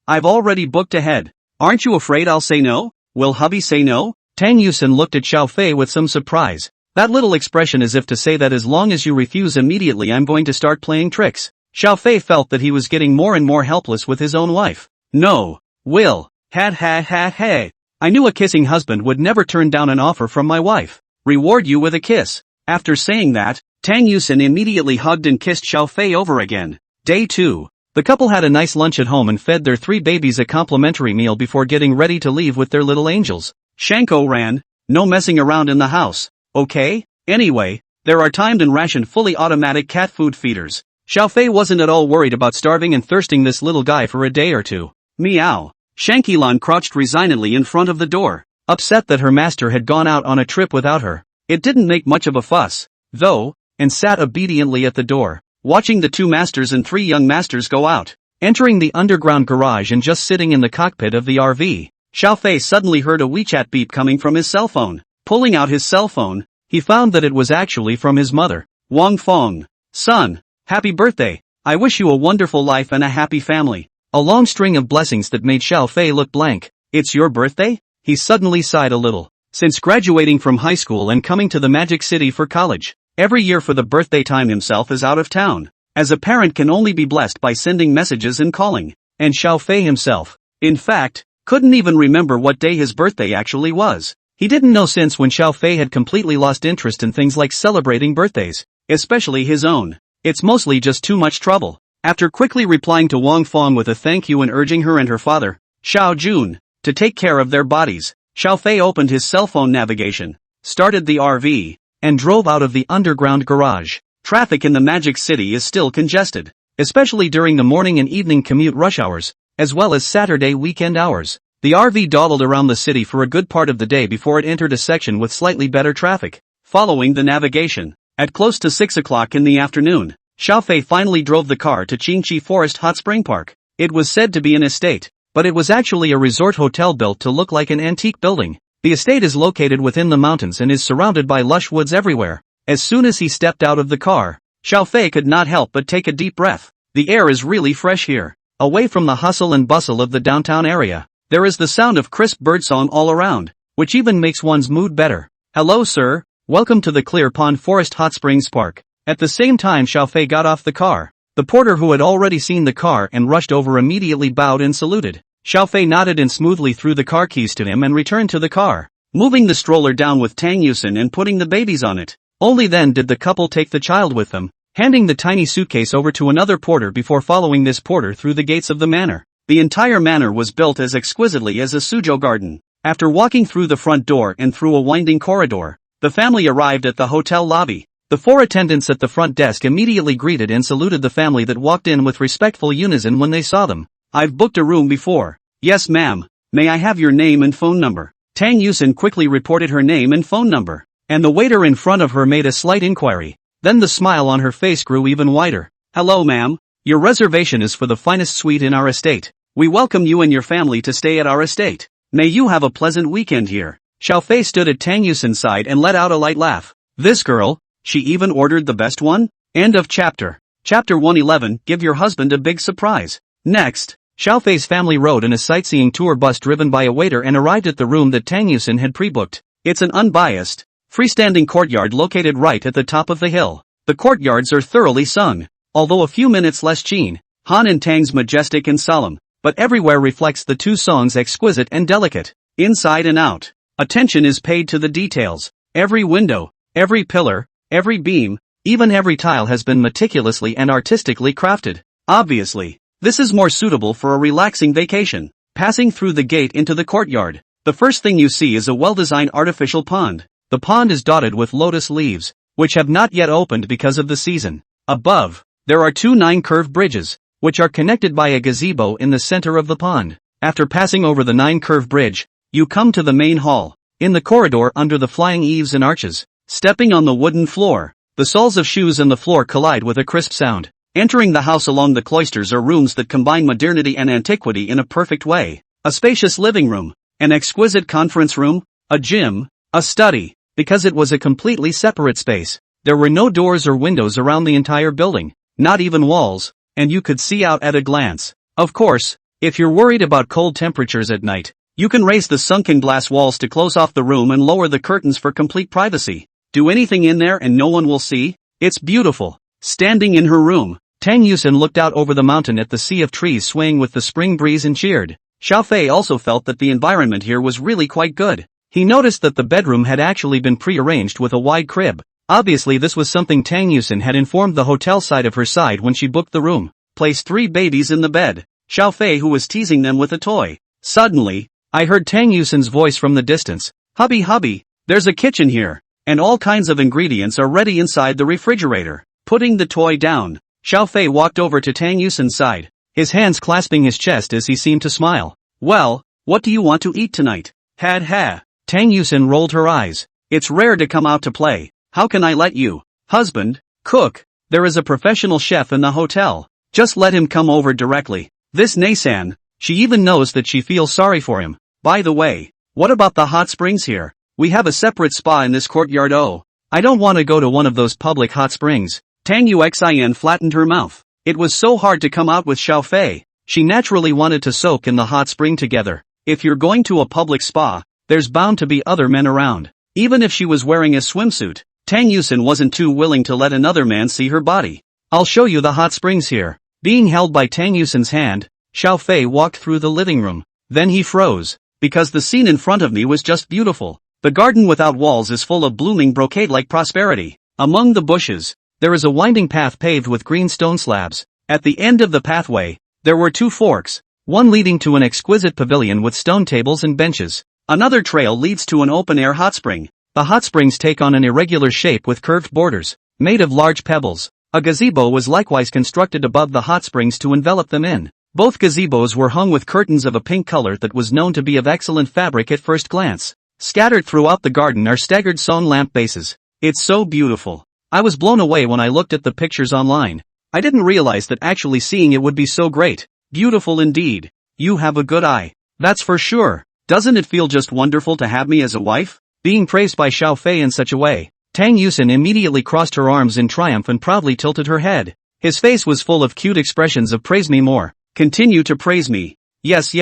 A: I've already booked ahead. Aren't you afraid I'll say no? Will hubby say no? Tang Yusin looked at Xiao Fei with some surprise. That little expression as if to say that as long as you refuse immediately I'm going to start playing tricks. Xiao Fei felt that he was getting more and more helpless with his own wife. No, Will. Ha. I knew a kissing husband would never turn down an offer from my wife. Reward you with a kiss. After saying that, Tang Yusin immediately hugged and kissed Xiao Fei over again. Day 2. The couple had a nice lunch at home and fed their 3 babies a complimentary meal before getting ready to leave with their little angels. Shanko ran, no messing around in the house, okay? Anyway, there are timed and rationed fully automatic cat food feeders. Xiao Fei wasn't at all worried about starving and thirsting this little guy for a day or two. Meow. Shankilan crouched resignedly in front of the door, upset that her master had gone out on a trip without her. It didn't make much of a fuss, though, and sat obediently at the door, watching the 2 masters and 3 young masters go out. Entering the underground garage and just sitting in the cockpit of the RV, Xiao Fei suddenly heard a WeChat beep coming from his cell phone. Pulling out his cell phone, he found that it was actually from his mother. Wang Feng. Son, happy birthday. I wish you a wonderful life and a happy family. A long string of blessings that made Xiao Fei look blank. It's your birthday? He suddenly sighed a little. Since graduating from high school and coming to the Magic City for college, every year for the birthday time himself is out of town. As a parent can only be blessed by sending messages and calling. And Xiao Fei himself, in fact, couldn't even remember what day his birthday actually was. He didn't know since when Xiao Fei had completely lost interest in things like celebrating birthdays, especially his own. It's mostly just too much trouble. After quickly replying to Wang Feng with a thank you and urging her and her father, Xiao Jun, to take care of their bodies, Xiao Fei opened his cell phone navigation, started the RV, and drove out of the underground garage. Traffic in the Magic City is still congested, especially during the morning and evening commute rush hours, as well as Saturday weekend hours. The RV dawdled around the city for a good part of the day before it entered a section with slightly better traffic. Following the navigation, at close to 6 o'clock in the afternoon, Xiao Fei finally drove the car to Qingqi Forest Hot Spring Park. It was said to be an estate, but it was actually a resort hotel built to look like an antique building. The estate is located within the mountains and is surrounded by lush woods everywhere. As soon as he stepped out of the car, Xiao Fei could not help but take a deep breath. The air is really fresh here, away from the hustle and bustle of the downtown area. There is the sound of crisp birdsong all around, which even makes one's mood better. Hello sir, welcome to the Clear Pond Forest Hot Springs Park. At the same time Xiao Fei got off the car, the porter who had already seen the car and rushed over immediately bowed and saluted. Xiao Fei nodded and smoothly threw the car keys to him and returned to the car, moving the stroller down with Tang Yusin and putting the babies on it. Only then did the couple take the child with them, handing the tiny suitcase over to another porter before following this porter through the gates of the manor. The entire manor was built as exquisitely as a Suzhou garden. After walking through the front door and through a winding corridor, the family arrived at the hotel lobby. The 4 attendants at the front desk immediately greeted and saluted the family that walked in with respectful unison when they saw them. I've booked a room before. Yes ma'am, may I have your name and phone number? Tang Yusin quickly reported her name and phone number, and the waiter in front of her made a slight inquiry. Then the smile on her face grew even wider. Hello ma'am, your reservation is for the finest suite in our estate. We welcome you and your family to stay at our estate. May you have a pleasant weekend here. Xiaofei stood at Tang Yusin's side and let out a light laugh. This girl, she even ordered the best one? End of chapter. Chapter 111, give your husband a big surprise. Next, Xiaofei's family rode in a sightseeing tour bus driven by a waiter and arrived at the room that Tang Yusin had pre-booked. It's an unbiased, freestanding courtyard located right at the top of the hill. The courtyards are thoroughly sung, although a few minutes less Qin, Han and Tang's majestic and solemn, but everywhere reflects the two songs exquisite and delicate, inside and out. Attention is paid to the details. Every window, every pillar, every beam, even every tile has been meticulously and artistically crafted. Obviously, this is more suitable for a relaxing vacation. Passing through the gate into the courtyard, the first thing you see is a well-designed artificial pond. The pond is dotted with lotus leaves, which have not yet opened because of the season. Above, there are 2 9-curved bridges, which are connected by a gazebo in the center of the pond. After passing over the 9-curved bridge, you come to the main hall. In the corridor under the flying eaves and arches, stepping on the wooden floor, the soles of shoes and the floor collide with a crisp sound. Entering the house along the cloisters are rooms that combine modernity and antiquity in a perfect way. A spacious living room, an exquisite conference room, a gym, a study. Because it was a completely separate space, there were no doors or windows around the entire building, not even walls, and you could see out at a glance. Of course, if you're worried about cold temperatures at night, you can raise the sunken glass walls to close off the room and lower the curtains for complete privacy. Do anything in there and no one will see? It's beautiful. Standing in her room, Tang Yusin looked out over the mountain at the sea of trees swaying with the spring breeze and cheered. Xiaofei also felt that the environment here was really quite good. He noticed that the bedroom had actually been pre-arranged with a wide crib. Obviously this was something Tang Yusin had informed the hotel side of her side when she booked the room. Place 3 babies in the bed. Xiaofei who was teasing them with a toy. Suddenly, I heard Tang Yusin's voice from the distance. Hubby, there's a kitchen here, and all kinds of ingredients are ready inside the refrigerator. Putting the toy down, Xiaofei walked over to Tang Yusin's side, his hands clasping his chest as he seemed to smile. Well, what do you want to eat tonight? Ha. Tang Yusin rolled her eyes. It's rare to come out to play. How can I let you, husband, cook? There is a professional chef in the hotel. Just let him come over directly. This Nasan, she even knows that she feels sorry for him. By the way, what about the hot springs here? We have a separate spa in this courtyard. Oh, I don't want to go to one of those public hot springs. Tang Yuxin flattened her mouth. It was so hard to come out with Xiaofei. She naturally wanted to soak in the hot spring together. If you're going to a public spa, there's bound to be other men around. Even if she was wearing a swimsuit, Tang Yusin wasn't too willing to let another man see her body. I'll show you the hot springs here. Being held by Tang Yusin's hand, Xiaofei walked through the living room. Then he froze, because the scene in front of me was just beautiful. The garden without walls is full of blooming brocade-like prosperity. Among the bushes, there is a winding path paved with green stone slabs. At the end of the pathway, there were 2 forks, one leading to an exquisite pavilion with stone tables and benches. Another trail leads to an open-air hot spring. The hot springs take on an irregular shape with curved borders, made of large pebbles. A gazebo was likewise constructed above the hot springs to envelop them in. Both gazebos were hung with curtains of a pink color that was known to be of excellent fabric at first glance. Scattered throughout the garden are staggered sawn lamp bases. It's so beautiful. I was blown away when I looked at the pictures online. I didn't realize that actually seeing it would be so great. Beautiful indeed. You have a good eye. That's for sure. Doesn't it feel just wonderful to have me as a wife? Being praised by Xiaofei in such a way, Tang Yusin immediately crossed her arms in triumph and proudly tilted her head. His face was full of cute expressions of praise me more. Continue to praise me. Yes.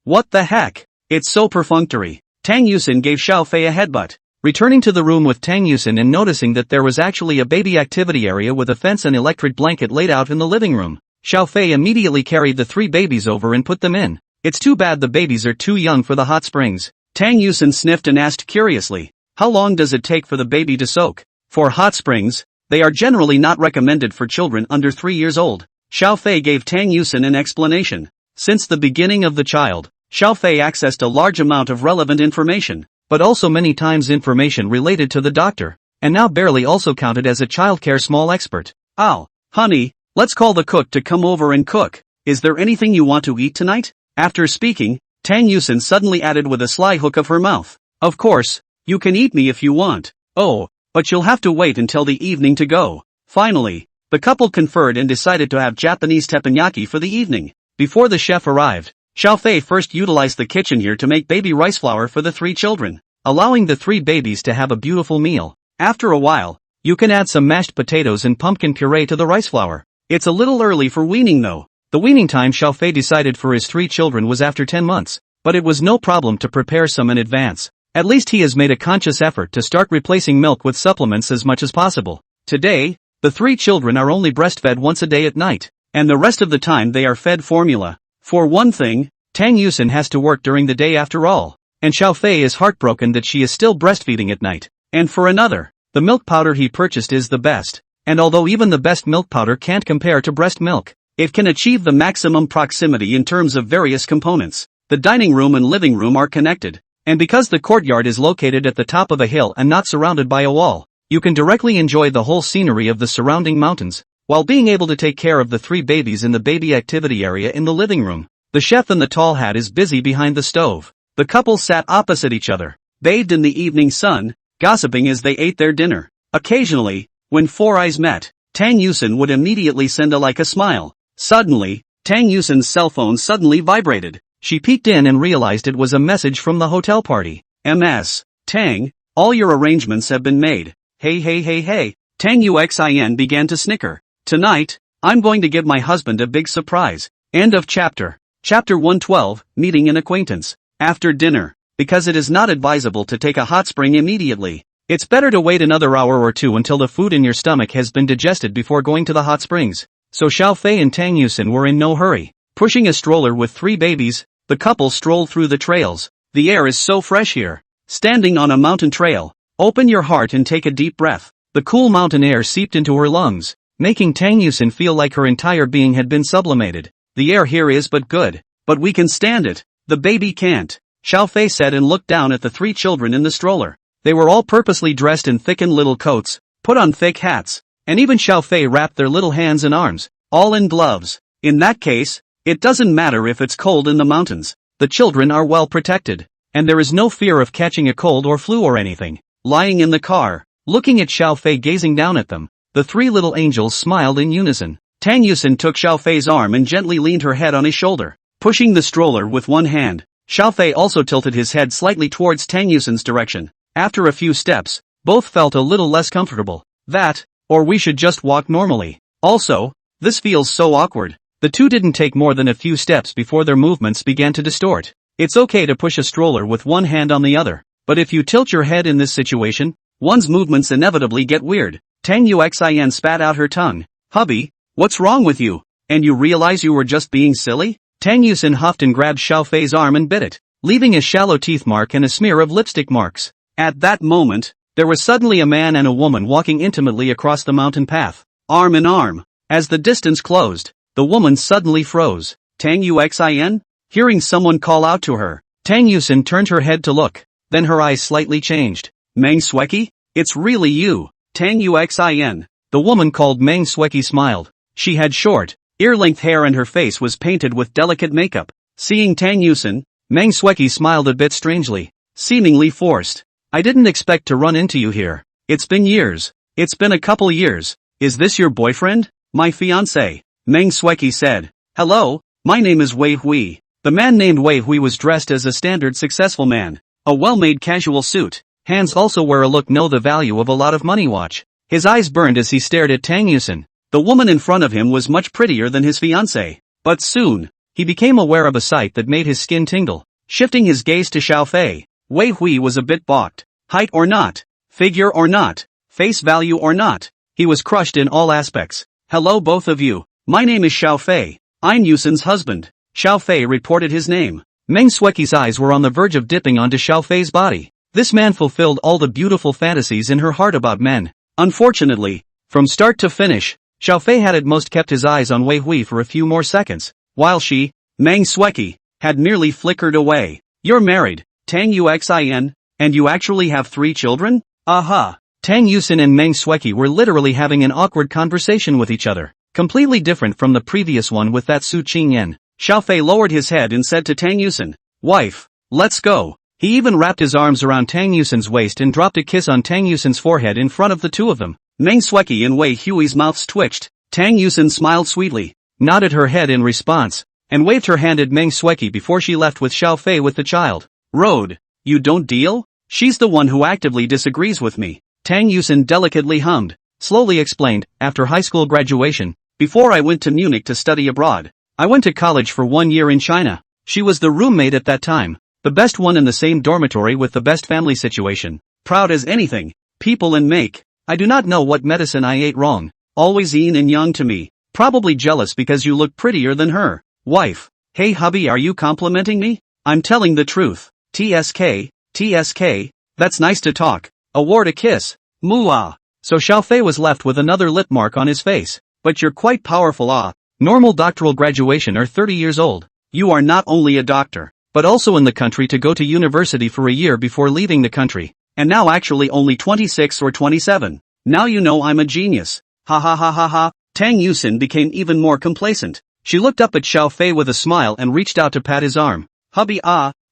A: What the heck? It's so perfunctory. Tang Yusin gave Xiaofei a headbutt. Returning to the room with Tang Yusin and noticing that there was actually a baby activity area with a fence and electric blanket laid out in the living room, Xiaofei immediately carried the 3 babies over and put them in. It's too bad the babies are too young for the hot springs. Tang Yusin sniffed and asked curiously, how long does it take for the baby to soak? For hot springs, they are generally not recommended for children under 3 years old. Xiaofei gave Tang Yusin an explanation. Since the beginning of the child, Xiaofei accessed a large amount of relevant information, but also many times information related to the doctor, and now barely also counted as a childcare small expert. Oh, honey, let's call the cook to come over and cook. Is there anything you want to eat tonight? After speaking, Tang Yusin suddenly added with a sly hook of her mouth. Of course, you can eat me if you want. Oh, but you'll have to wait until the evening to go. Finally, the couple conferred and decided to have Japanese teppanyaki for the evening. Before the chef arrived, Xiaofei first utilized the kitchen here to make baby rice flour for the 3 children. allowing the 3 babies to have a beautiful meal. After a while, you can add some mashed potatoes and pumpkin puree to the rice flour. It's a little early for weaning though. The weaning time Xiaofei decided for his 3 children was after 10 months, but it was no problem to prepare some in advance. At least he has made a conscious effort to start replacing milk with supplements as much as possible. Today, the 3 children are only breastfed once a day at night, and the rest of the time they are fed formula. For one thing, Tang Yusin has to work during the day after all, and Xiaofei is heartbroken that she is still breastfeeding at night. And for another, the milk powder he purchased is the best, and although even the best milk powder can't compare to breast milk, it can achieve the maximum proximity in terms of various components. The dining room and living room are connected, and because the courtyard is located at the top of a hill and not surrounded by a wall, you can directly enjoy the whole scenery of the surrounding mountains, while being able to take care of the 3 babies in the baby activity area in the living room. The chef in the tall hat is busy behind the stove. The couple sat opposite each other, bathed in the evening sun, gossiping as they ate their dinner. Occasionally, when 4 eyes met, Tang Yusin would immediately send a smile. Suddenly, Tang Yusin's cell phone suddenly vibrated. She peeked in and realized it was a message from the hotel party. MS. Tang, all your arrangements have been made. Hey. Tang Yuxin began to snicker. Tonight, I'm going to give my husband a big surprise. End of chapter. Chapter 112, Meeting an Acquaintance. After dinner, because it is not advisable to take a hot spring immediately, it's better to wait another hour or 2 until the food in your stomach has been digested before going to the hot springs. So Xiaofei and Tang Yusin were in no hurry. Pushing a stroller with 3 babies, the couple strolled through the trails. The air is so fresh here. Standing on a mountain trail, open your heart and take a deep breath. The cool mountain air seeped into her lungs, making Tang Yusin feel like her entire being had been sublimated. The air here is but good, but we can stand it. The baby can't, Xiaofei said and looked down at the 3 children in the stroller. They were all purposely dressed in thickened little coats, put on thick hats, and even Xiaofei wrapped their little hands and arms, all in gloves. In that case, it doesn't matter if it's cold in the mountains. The children are well protected, and there is no fear of catching a cold or flu or anything. Lying in the car, looking at Xiaofei gazing down at them, the 3 little angels smiled in unison. Tang Yusin took Xiaofei's arm and gently leaned her head on his shoulder, pushing the stroller with one hand. Xiaofei also tilted his head slightly towards Tang Yusin's direction. After a few steps, both felt a little less comfortable. That, or we should just walk normally. Also, this feels so awkward. The 2 didn't take more than a few steps before their movements began to distort. It's okay to push a stroller with one hand on the other, but if you tilt your head in this situation, one's movements inevitably get weird. Tang Yuxin spat out her tongue. Hubby, what's wrong with you? And you realize you were just being silly? Tang Yusin huffed and grabbed Xiaofei's arm and bit it, leaving a shallow teeth mark and a smear of lipstick marks. At that moment, there was suddenly a man and a woman walking intimately across the mountain path, arm in arm. As the distance closed, the woman suddenly froze. Tang Yuxin? Hearing someone call out to her, Tang Yusin turned her head to look, then her eyes slightly changed. Manhwa? It's really you, Tang Yuxin. The woman called Manhwa smiled. She had short, ear-length hair and her face was painted with delicate makeup. Seeing Tang Yusin, Manhwa smiled a bit strangely, seemingly forced. I didn't expect to run into you here. It's been years. It's been a couple years. Is this your boyfriend? My fiancé, Manhwa said. Hello, my name is Wei Hui. The man named Wei Hui was dressed as a standard successful man. A well-made casual suit. Hands also wear a look know the value of a lot of money watch. His eyes burned as he stared at Tang Yusin. The woman in front of him was much prettier than his fiancé. But soon, he became aware of a sight that made his skin tingle. Shifting his gaze to Xiaofei, Wei Hui was a bit balked. Height or not, figure or not, face value or not, he was crushed in all aspects. Hello both of you, my name is Xiaofei. I'm Yusin's husband. Xiaofei reported his name. Manhwa's eyes were on the verge of dipping onto Xiaofei's body. This man fulfilled all the beautiful fantasies in her heart about men. Unfortunately, from start to finish, Xiaofei had at most kept his eyes on Wei Hui for a few more seconds, while she, Manhwa, had merely flickered away. You're married, Tang Yuxin, and you actually have 3 children? Aha! Tang Yusin and Manhwa were literally having an awkward conversation with each other, completely different from the previous one with that Su Qingyan. Xiaofei lowered his head and said to Tang Yusin, Wife, let's go. He even wrapped his arms around Tang Yusin's waist and dropped a kiss on Tang Yusin's forehead in front of the 2 of them. Manhwa and Wei Hui's mouths twitched. Tang Yusin smiled sweetly, nodded her head in response, and waved her hand at Manhwa before she left with Xiaofei with the child. Road. You don't deal? She's the one who actively disagrees with me. Tang Yusin delicately hummed, slowly explained, after high school graduation, before I went to Munich to study abroad. I went to college for 1 year in China. She was the roommate at that time, the best one in the same dormitory with the best family situation. Proud as anything. People and make. I do not know what medicine I ate wrong. Always yin and yang to me. Probably jealous because you look prettier than her. Wife. Hey hubby, are you complimenting me? I'm telling the truth. TSK, TSK, that's nice to talk. Award a kiss. Mooah. So Xiaofei was left with another lip mark on his face. But you're quite powerful Normal doctoral graduation are 30 years old. You are not only a doctor, but also in the country to go to university for a year before leaving the country. And now actually only 26 or 27. Now you know I'm a genius. Ha ha ha ha ha. Tang Yusin became even more complacent. She looked up at Xiaofei with a smile and reached out to pat his arm. Hubby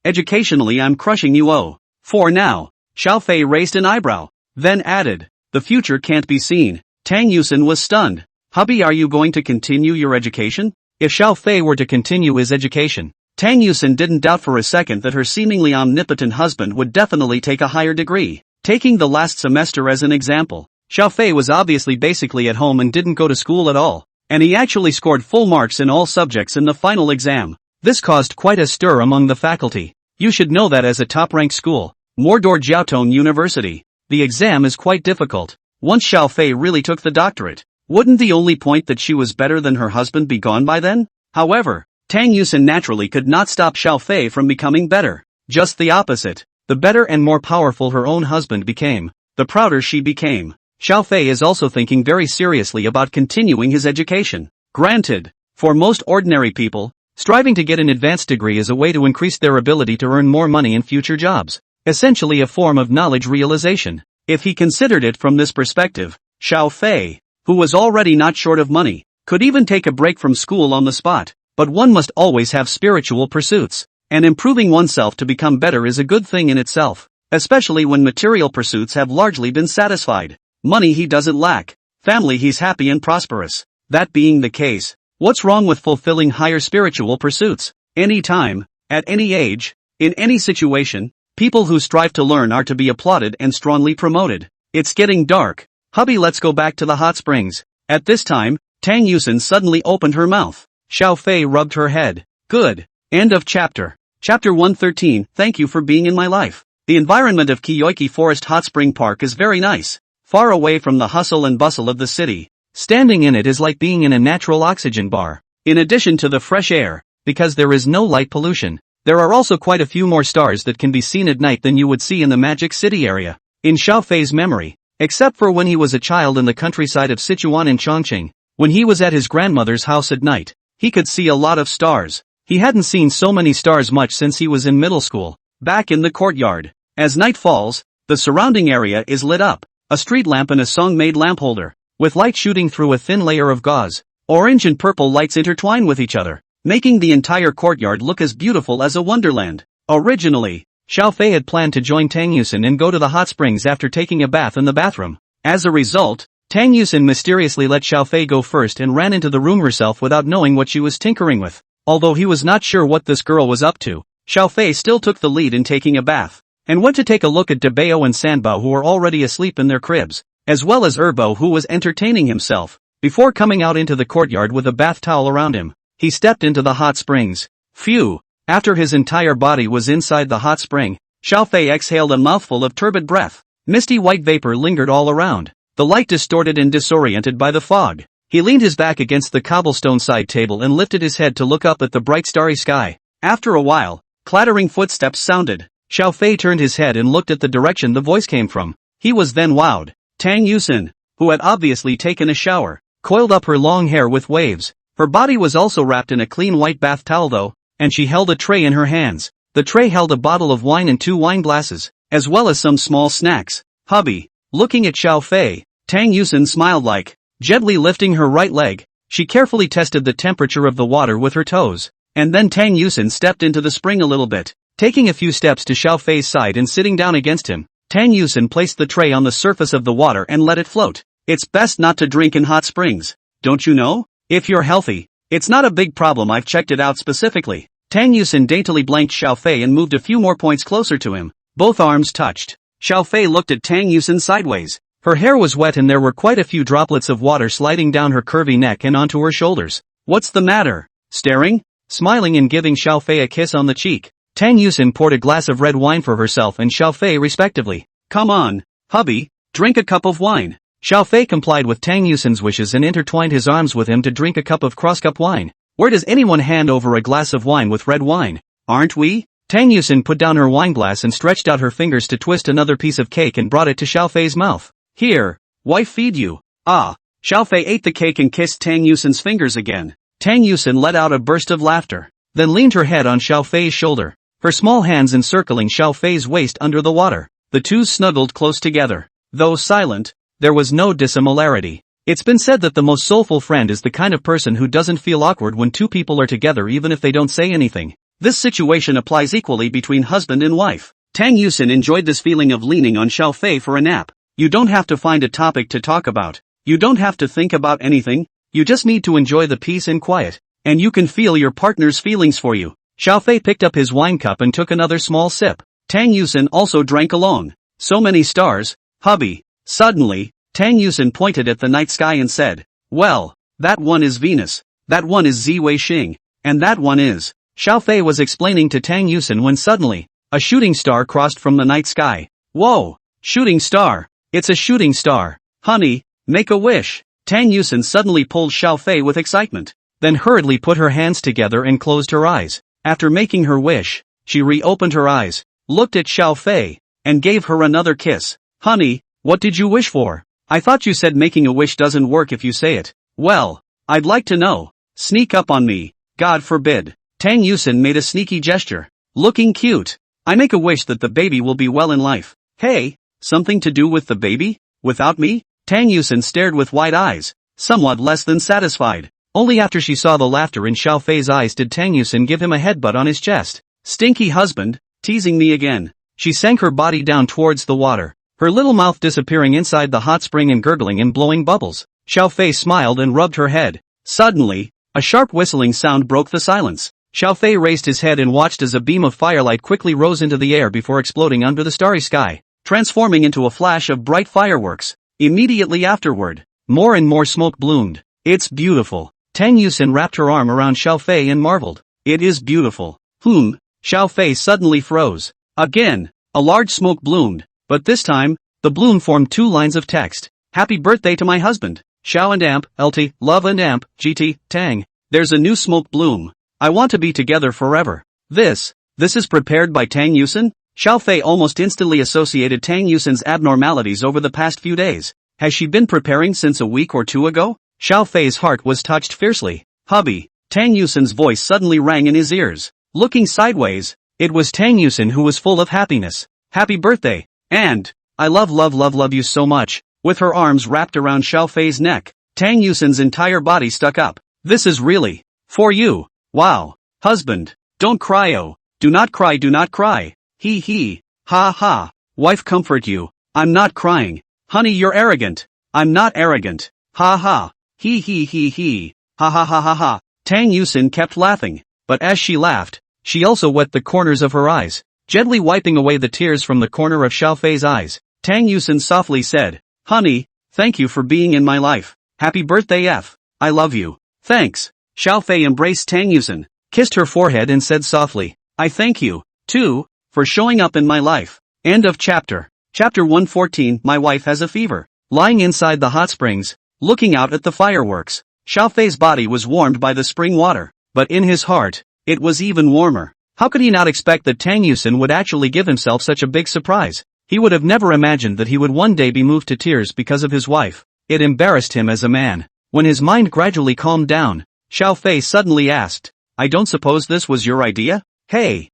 A: educationally I'm crushing you For now. Xiaofei raised an eyebrow. Then added, the future can't be seen. Tang Yusin was stunned. Hubby, are you going to continue your education? If Xiaofei were to continue his education, Tang Yusin didn't doubt for a second that her seemingly omnipotent husband would definitely take a higher degree. Taking the last semester as an example, Xiaofei was obviously basically at home and didn't go to school at all, and he actually scored full marks in all subjects in the final exam. This caused quite a stir among the faculty. You should know that as a top-ranked school, Mordor Jiaotong University, the exam is quite difficult. Once Xiaofei really took the doctorate, wouldn't the only point that she was better than her husband be gone by then? However, Tang Yusin naturally could not stop Xiaofei from becoming better. Just the opposite. The better and more powerful her own husband became, the prouder she became. Xiaofei is also thinking very seriously about continuing his education. Granted, for most ordinary people, striving to get an advanced degree is a way to increase their ability to earn more money in future jobs. Essentially a form of knowledge realization. If he considered it from this perspective, Xiaofei, who was already not short of money, could even take a break from school on the spot. But one must always have spiritual pursuits, and improving oneself to become better is a good thing in itself, especially when material pursuits have largely been satisfied. Money he doesn't lack, family he's happy and prosperous. That being the case, what's wrong with fulfilling higher spiritual pursuits? Any time, at any age, in any situation, people who strive to learn are to be applauded and strongly promoted. It's getting dark. Hubby, let's go back to the hot springs. At this time, Tang Yusin suddenly opened her mouth. Xiaofei rubbed her head. Good. End of chapter. Chapter 113. Thank you for being in my life. The environment of Kiyoiki Forest Hot Spring Park is very nice. Far away from the hustle and bustle of the city. Standing in it is like being in a natural oxygen bar. In addition to the fresh air, because there is no light pollution, there are also quite a few more stars that can be seen at night than you would see in the Magic City area. In Xiaofei's memory, except for when he was a child in the countryside of Sichuan in Chongqing, when he was at his grandmother's house at night, he could see a lot of stars. He hadn't seen so many stars much since he was in middle school. Back in the courtyard, as night falls, the surrounding area is lit up. A street lamp and a song-made lamp holder, with light shooting through a thin layer of gauze. Orange and purple lights intertwine with each other, making the entire courtyard look as beautiful as a wonderland. Originally, Xiaofei had planned to join Tang Yusin and go to the hot springs after taking a bath in the bathroom. As a result, Tang Yusin mysteriously let Xiaofei go first and ran into the room herself without knowing what she was tinkering with. Although he was not sure what this girl was up to, Xiaofei still took the lead in taking a bath, and went to take a look at Debao and Sanbao, who were already asleep in their cribs, as well as Erbo, who was entertaining himself. Before coming out into the courtyard with a bath towel around him, he stepped into the hot springs. Phew! After his entire body was inside the hot spring, Xiaofei exhaled a mouthful of turbid breath. Misty white vapor lingered all around, the light distorted and disoriented by the fog. He leaned his back against the cobblestone side table and lifted his head to look up at the bright starry sky. After a while, clattering footsteps sounded. Xiaofei turned his head and looked at the direction the voice came from. He was then wowed. Tang Yusin, who had obviously taken a shower, coiled up her long hair with waves. Her body was also wrapped in a clean white bath towel though, and she held a tray in her hands. The tray held a bottle of wine and 2 wine glasses, as well as some small snacks. Hubby. Looking at Xiaofei, Tang Yusin smiled like, gently lifting her right leg, she carefully tested the temperature of the water with her toes. And then Tang Yusin stepped into the spring a little bit, taking a few steps to Xiaofei's side and sitting down against him. Tang Yusin placed the tray on the surface of the water and let it float. It's best not to drink in hot springs. Don't you know? If you're healthy, it's not a big problem. I've checked it out specifically. Tang Yusin daintily blanked Xiaofei and moved a few more points closer to him. Both arms touched. Xiao Fei looked at Tang Yusen sideways. Her hair was wet and there were quite a few droplets of water sliding down her curvy neck and onto her shoulders. What's the matter? Staring? Smiling and giving Xiao Fei a kiss on the cheek, Tang Yusen poured a glass of red wine for herself and Xiao Fei respectively. Come on, hubby, drink a cup of wine. Xiao Fei complied with Tang Yusen's wishes and intertwined his arms with him to drink a cup of cross-cup wine. Where does anyone hand over a glass of wine with red wine? Aren't we? Tang Yusen put down her wine glass and stretched out her fingers to twist another piece of cake and brought it to Xiao Fei's mouth. Here, wife feed you. Ah. Xiao Fei ate the cake and kissed Tang Yusen's fingers again. Tang Yusen let out a burst of laughter, then leaned her head on Xiao Fei's shoulder, her small hands encircling Xiao Fei's waist under the water. The two snuggled close together. Though silent, there was no dissimilarity. It's been said that the most soulful friend is the kind of person who doesn't feel awkward when two people are together even if they don't say anything. This situation applies equally between husband and wife. Tang Yusen enjoyed this feeling of leaning on Xiao Fei for a nap. You don't have to find a topic to talk about. You don't have to think about anything. You just need to enjoy the peace and quiet. And you can feel your partner's feelings for you. Xiao Fei picked up his wine cup and took another small sip. Tang Yusen also drank along. So many stars, hubby. Suddenly, Tang Yusen pointed at the night sky and said, well, that one is Venus. That one is Ziwei Xing. And that one is. Xiao Fei was explaining to Tang Yusen when suddenly, a shooting star crossed from the night sky. Whoa! Shooting star! It's a shooting star. Honey, make a wish. Tang Yusen suddenly pulled Xiao Fei with excitement, then hurriedly put her hands together and closed her eyes. After making her wish, she reopened her eyes, looked at Xiao Fei, and gave her another kiss. Honey, what did you wish for? I thought you said making a wish doesn't work if you say it. Well, I'd like to know. Sneak up on me. God forbid. Tang Yusen made a sneaky gesture. Looking cute. I make a wish that the baby will be well in life. Hey, something to do with the baby? Without me? Tang Yusen stared with wide eyes, somewhat less than satisfied. Only after she saw the laughter in Xiao Fei's eyes did Tang Yusen give him a headbutt on his chest. Stinky husband, teasing me again. She sank her body down towards the water, her little mouth disappearing inside the hot spring and gurgling and blowing bubbles. Xiao Fei smiled and rubbed her head. Suddenly, a sharp whistling sound broke the silence. Xiao Fei raised his head and watched as a beam of firelight quickly rose into the air before exploding under the starry sky, transforming into a flash of bright fireworks. Immediately afterward, more and more smoke bloomed. It's beautiful. Tang Yusen wrapped her arm around Xiao Fei and marveled. It is beautiful. Xiao Fei suddenly froze. Again, a large smoke bloomed, but this time, the bloom formed two lines of text. Happy birthday to my husband. Xiao and Amp, LT, Love and Amp, GT, Tang. There's a new smoke bloom. I want to be together forever. This is prepared by Tang Yusen? Xiao Fei almost instantly associated Tang Yusen's abnormalities over the past few days. Has she been preparing since a week or two ago? Xiao Fei's heart was touched fiercely. Hubby. Tang Yusen's voice suddenly rang in his ears. Looking sideways, it was Tang Yusen who was full of happiness. Happy birthday. And, I love you so much. With her arms wrapped around Xiao Fei's neck, Tang Yusen's entire body stuck up. This is really for you. Wow. Husband. Don't cry, oh. Do not cry, do not cry. He he. Ha ha. Wife, comfort you. I'm not crying. Honey, you're arrogant. I'm not arrogant. Ha ha. He he he he. Ha ha ha ha ha. Tang Yusen kept laughing, but as she laughed, she also wet the corners of her eyes, gently wiping away the tears from the corner of Xiao Fei's eyes. Tang Yusen softly said, Honey, thank you for being in my life. Happy birthday F. I love you. Thanks. Xiao Fei embraced Tang Yusen, kissed her forehead and said softly, I thank you, too, for showing up in my life. End of chapter. Chapter 114. My wife has a fever. Lying inside the hot springs, looking out at the fireworks, Xiao Fei's body was warmed by the spring water, but in his heart, it was even warmer. How could he not expect that Tang Yusen would actually give himself such a big surprise? He would have never imagined that he would one day be moved to tears because of his wife. It embarrassed him as a man. When his mind gradually calmed down, Xiao Fei suddenly asked, I don't suppose this was your idea? Hey,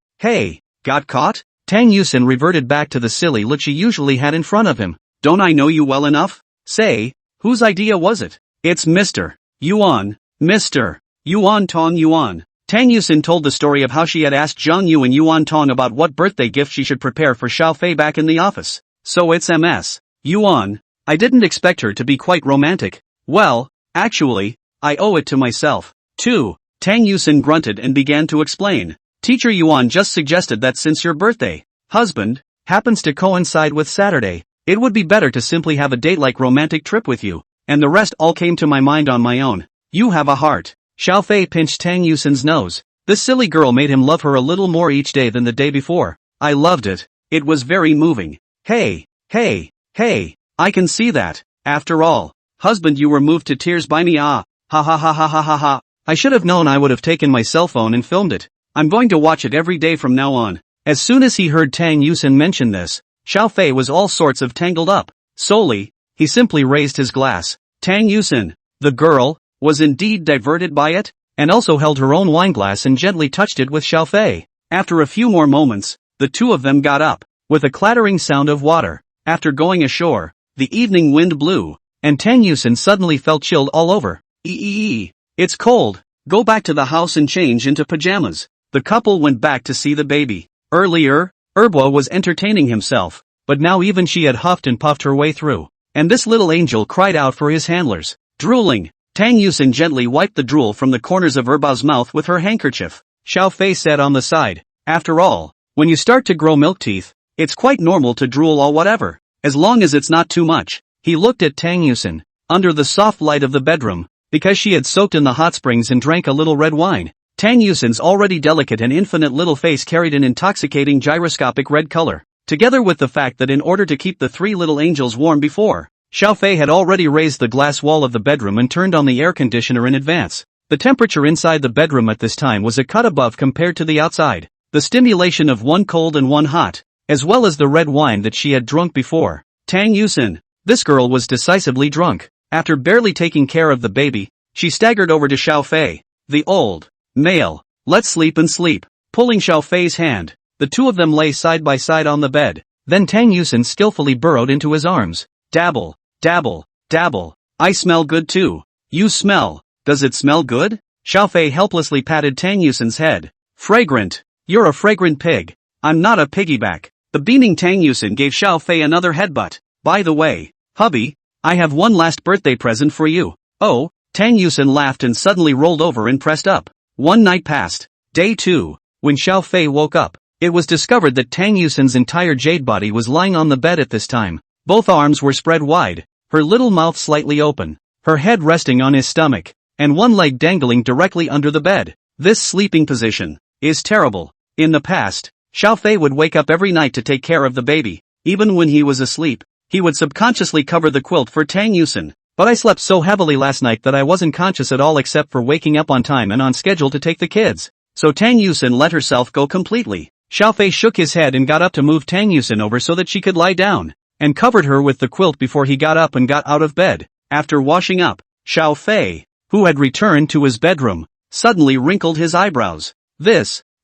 A: got caught? Tang Yusen reverted back to the silly look she usually had in front of him. Don't I know you well enough? Say, whose idea was it? It's Mr. Yuan. Mr. Yuan Tong Yuan. Tang Yusen told the story of how she had asked Zhang Yu and Yuan Tong about what birthday gift she should prepare for Xiao Fei back in the office. So it's Ms. Yuan. I didn't expect her to be quite romantic. Well, actually, I owe it to myself, too. Tang Yusen grunted and began to explain. Teacher Yuan just suggested that since your birthday, husband, happens to coincide with Saturday. It would be better to simply have a date-like romantic trip with you. And the rest all came to my mind on my own. You have a heart. Xiao Fei pinched Tang Yusin's nose. This silly girl made him love her a little more each day than the day before. I loved it. It was very moving. Hey, I can see that. After all, husband, you were moved to tears by me. Ha ha ha ha ha ha ha. I should have known. I would have taken my cell phone and filmed it. I'm going to watch it every day from now on. As soon as he heard Tang Yusin mention this, Xiao Fei was all sorts of tangled up. Solely, he simply raised his glass. Tang Yusin, the girl, was indeed diverted by it, and also held her own wineglass and gently touched it with Xiao Fei. After a few more moments, the two of them got up, with a clattering sound of water. After going ashore, the evening wind blew, and Tang Yusin suddenly felt chilled all over. It's cold. Go back to the house and change into pajamas. The couple went back to see the baby. Earlier, Erbo was entertaining himself, but now even she had huffed and puffed her way through. And this little angel cried out for his handlers. Drooling, Tang Yusin gently wiped the drool from the corners of Erbo's mouth with her handkerchief. Xiao Fei said on the side, after all, when you start to grow milk teeth, it's quite normal to drool or whatever, as long as it's not too much. He looked at Tang Yusin, under the soft light of the bedroom, because she had soaked in the hot springs and drank a little red wine. Tang Yusin's already delicate and infinite little face carried an intoxicating gyroscopic red color, together with the fact that in order to keep the three little angels warm before, Xiao Fei had already raised the glass wall of the bedroom and turned on the air conditioner in advance. The temperature inside the bedroom at this time was a cut above compared to the outside. The stimulation of one cold and one hot, as well as the red wine that she had drunk before. Tang Yusin, this girl was decisively drunk. After barely taking care of the baby, she staggered over to Xiao Fei. The old male, let's sleep and sleep. Pulling Xiao Fei's hand, the two of them lay side by side on the bed. Then Tang Yusin skillfully burrowed into his arms. Dabble, dabble, dabble. I smell good too. You smell. Does it smell good? Xiao Fei helplessly patted Tang Yusin's head. Fragrant. You're a fragrant pig. I'm not a piggyback. The beaming Tang Yusin gave Xiao Fei another headbutt. By the way, hubby, I have one last birthday present for you. Oh, Tang Yusin laughed and suddenly rolled over and pressed up. One night passed. Day 2. When Xiao Fei woke up, it was discovered that Tang Yusin's entire jade body was lying on the bed at this time. Both arms were spread wide, her little mouth slightly open, her head resting on his stomach, and one leg dangling directly under the bed. This sleeping position is terrible. In the past, Xiao Fei would wake up every night to take care of the baby. Even when he was asleep, he would subconsciously cover the quilt for Tang Yusin. But I slept so heavily last night that I wasn't conscious at all except for waking up on time and on schedule to take the kids. So Tang Yusin let herself go completely. Xiao Fei shook his head and got up to move Tang Yusin over so that she could lie down, and covered her with the quilt before he got up and got out of bed. After washing up, Xiao Fei, who had returned to his bedroom, suddenly wrinkled his eyebrows.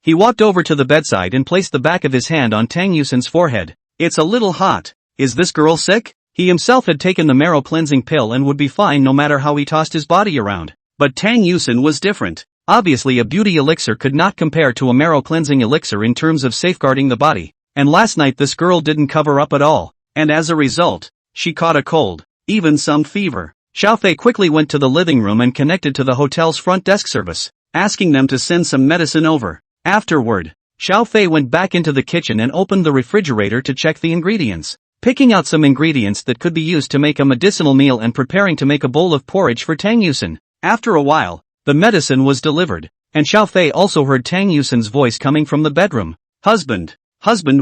A: He walked over to the bedside and placed the back of his hand on Tang Yusin's forehead. It's a little hot. Is this girl sick? He himself had taken the marrow cleansing pill and would be fine no matter how he tossed his body around. But Tang Yusin was different. Obviously a beauty elixir could not compare to a marrow cleansing elixir in terms of safeguarding the body. And last night this girl didn't cover up at all. And as a result, she caught a cold, even some fever. Xiao Fei quickly went to the living room and connected to the hotel's front desk service, asking them to send some medicine over. Afterward, Xiao Fei went back into the kitchen and opened the refrigerator to check the ingredients, picking out some ingredients that could be used to make a medicinal meal and preparing to make a bowl of porridge for Tang Yusin. After a while, the medicine was delivered, and Xiao Fei also heard Tang Yusin's voice coming from the bedroom. Husband,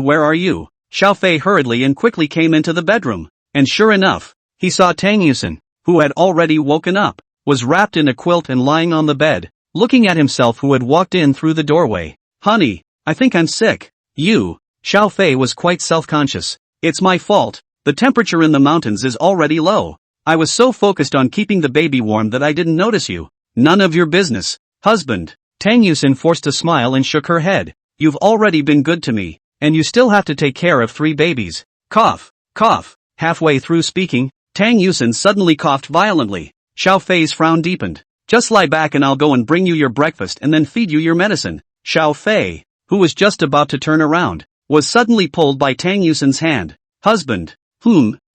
A: where are you? Xiao Fei hurriedly and quickly came into the bedroom, and sure enough, he saw Tang Yusin, who had already woken up, was wrapped in a quilt and lying on the bed, looking at himself who had walked in through the doorway. Honey, I think I'm sick. You. Xiao Fei was quite self-conscious. It's my fault. The temperature in the mountains is already low. I was so focused on keeping the baby warm that I didn't notice you. None of your business, husband. Tang Yusin forced a smile and shook her head. You've already been good to me, and you still have to take care of 3 babies. Cough, cough. Halfway through speaking, Tang Yusin suddenly coughed violently. Xiao Fei's frown deepened. Just lie back and I'll go and bring you your breakfast and then feed you your medicine. Xiao Fei, who was just about to turn around, was suddenly pulled by Tang Yusin's hand. Husband,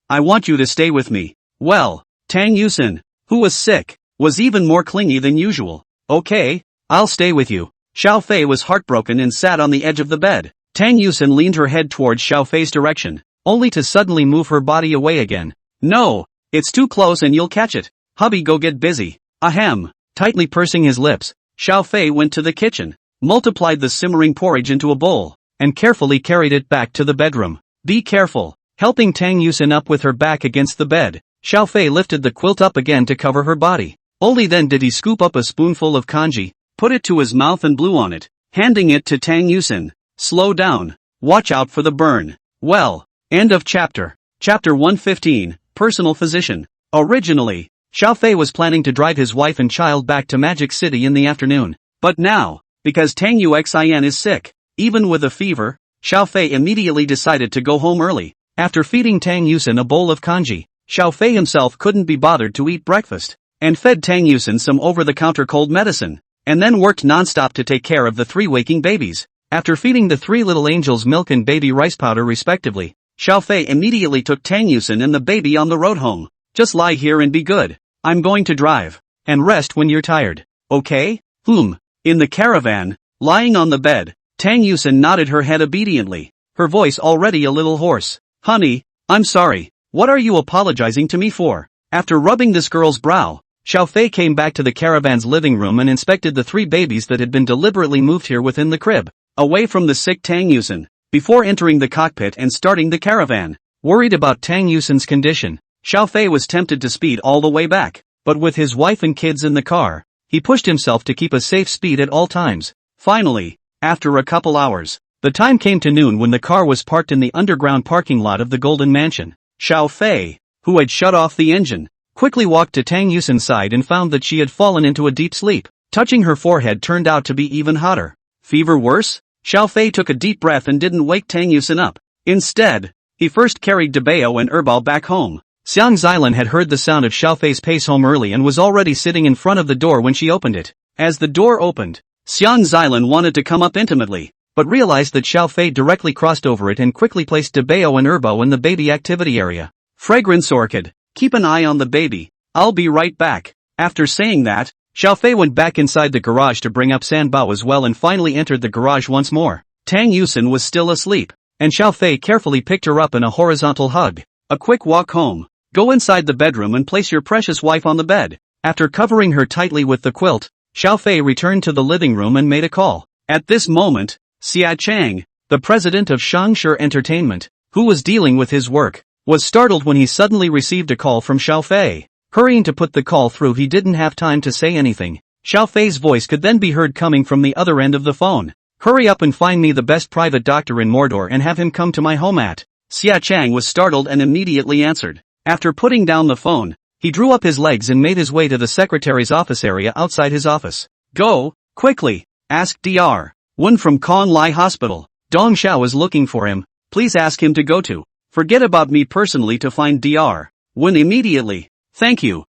A: I want you to stay with me. Well, Tang Yusin, who was sick, was even more clingy than usual. Okay, I'll stay with you. Xiao Fei was heartbroken and sat on the edge of the bed. Tang Yusin leaned her head towards Xiao Fei's direction, only to suddenly move her body away again. No! It's too close and you'll catch it. Hubby, go get busy. Ahem. Tightly pursing his lips, Xiao Fei went to the kitchen, multiplied the simmering porridge into a bowl, and carefully carried it back to the bedroom. Be careful. Helping Tang Yusin up with her back against the bed, Xiao Fei lifted the quilt up again to cover her body. Only then did he scoop up a spoonful of kanji, put it to his mouth and blew on it, handing it to Tang Yusin. Slow down. Watch out for the burn. Well. End of chapter. Chapter 115, Personal Physician. Originally, Xiao Fei was planning to drive his wife and child back to Magic City in the afternoon. But now, because Tang Yuxin is sick, even with a fever, Xiao Fei immediately decided to go home early. After feeding Tang Yusin a bowl of kanji, Xiao Fei himself couldn't be bothered to eat breakfast, and fed Tang Yusin some over-the-counter cold medicine, and then worked non-stop to take care of the 3 waking babies. After feeding the 3 little angels milk and baby rice powder respectively, Xiao Fei immediately took Tang Yusin and the baby on the road home. Just lie here and be good. I'm going to drive. And rest when you're tired. Okay? In the caravan, lying on the bed, Tang Yusin nodded her head obediently, her voice already a little hoarse. Honey, I'm sorry. What are you apologizing to me for? After rubbing this girl's brow, Xiao Fei came back to the caravan's living room and inspected the 3 babies that had been deliberately moved here within the crib, away from the sick Tang Yusin, before entering the cockpit and starting the caravan. Worried about Tang Yusin's condition, Xiao Fei was tempted to speed all the way back, but with his wife and kids in the car, he pushed himself to keep a safe speed at all times. Finally, after a couple hours, the time came to noon when the car was parked in the underground parking lot of the Golden Mansion. Xiao Fei, who had shut off the engine, quickly walked to Tang Yusin's side and found that she had fallen into a deep sleep. Touching her forehead turned out to be even hotter. Fever worse? Xiao Fei took a deep breath and didn't wake Tang Yusin up. Instead, he first carried Dabao and Erbao back home. Xiang Xilan had heard the sound of Xiao Fei's pace home early and was already sitting in front of the door when she opened it. As the door opened, Xiang Xilan wanted to come up intimately, but realized that Xiao Fei directly crossed over it and quickly placed Dabao and Erbao in the baby activity area. Fragrance Orchid, keep an eye on the baby. I'll be right back. After saying that, Xiao Fei went back inside the garage to bring up Sanbao as well and finally entered the garage once more. Tang Yusin was still asleep, and Xiao Fei carefully picked her up in a horizontal hug. A quick walk home. Go inside the bedroom and place your precious wife on the bed. After covering her tightly with the quilt, Xiao Fei returned to the living room and made a call. At this moment, Xia Chang, the president of Shangshi Entertainment, who was dealing with his work, was startled when he suddenly received a call from Xiao Fei. Hurrying to put the call through, he didn't have time to say anything. Xiao Fei's voice could then be heard coming from the other end of the phone. Hurry up and find me the best private doctor in Mordor and have him come to my home at. Xia Chang was startled and immediately answered. After putting down the phone, he drew up his legs and made his way to the secretary's office area outside his office. Go, quickly, asked Dr. Wen from Conlai Hospital. Dong Xiao is looking for him, please ask him to go to. Forget about me personally to find Dr. Wen immediately. Thank you,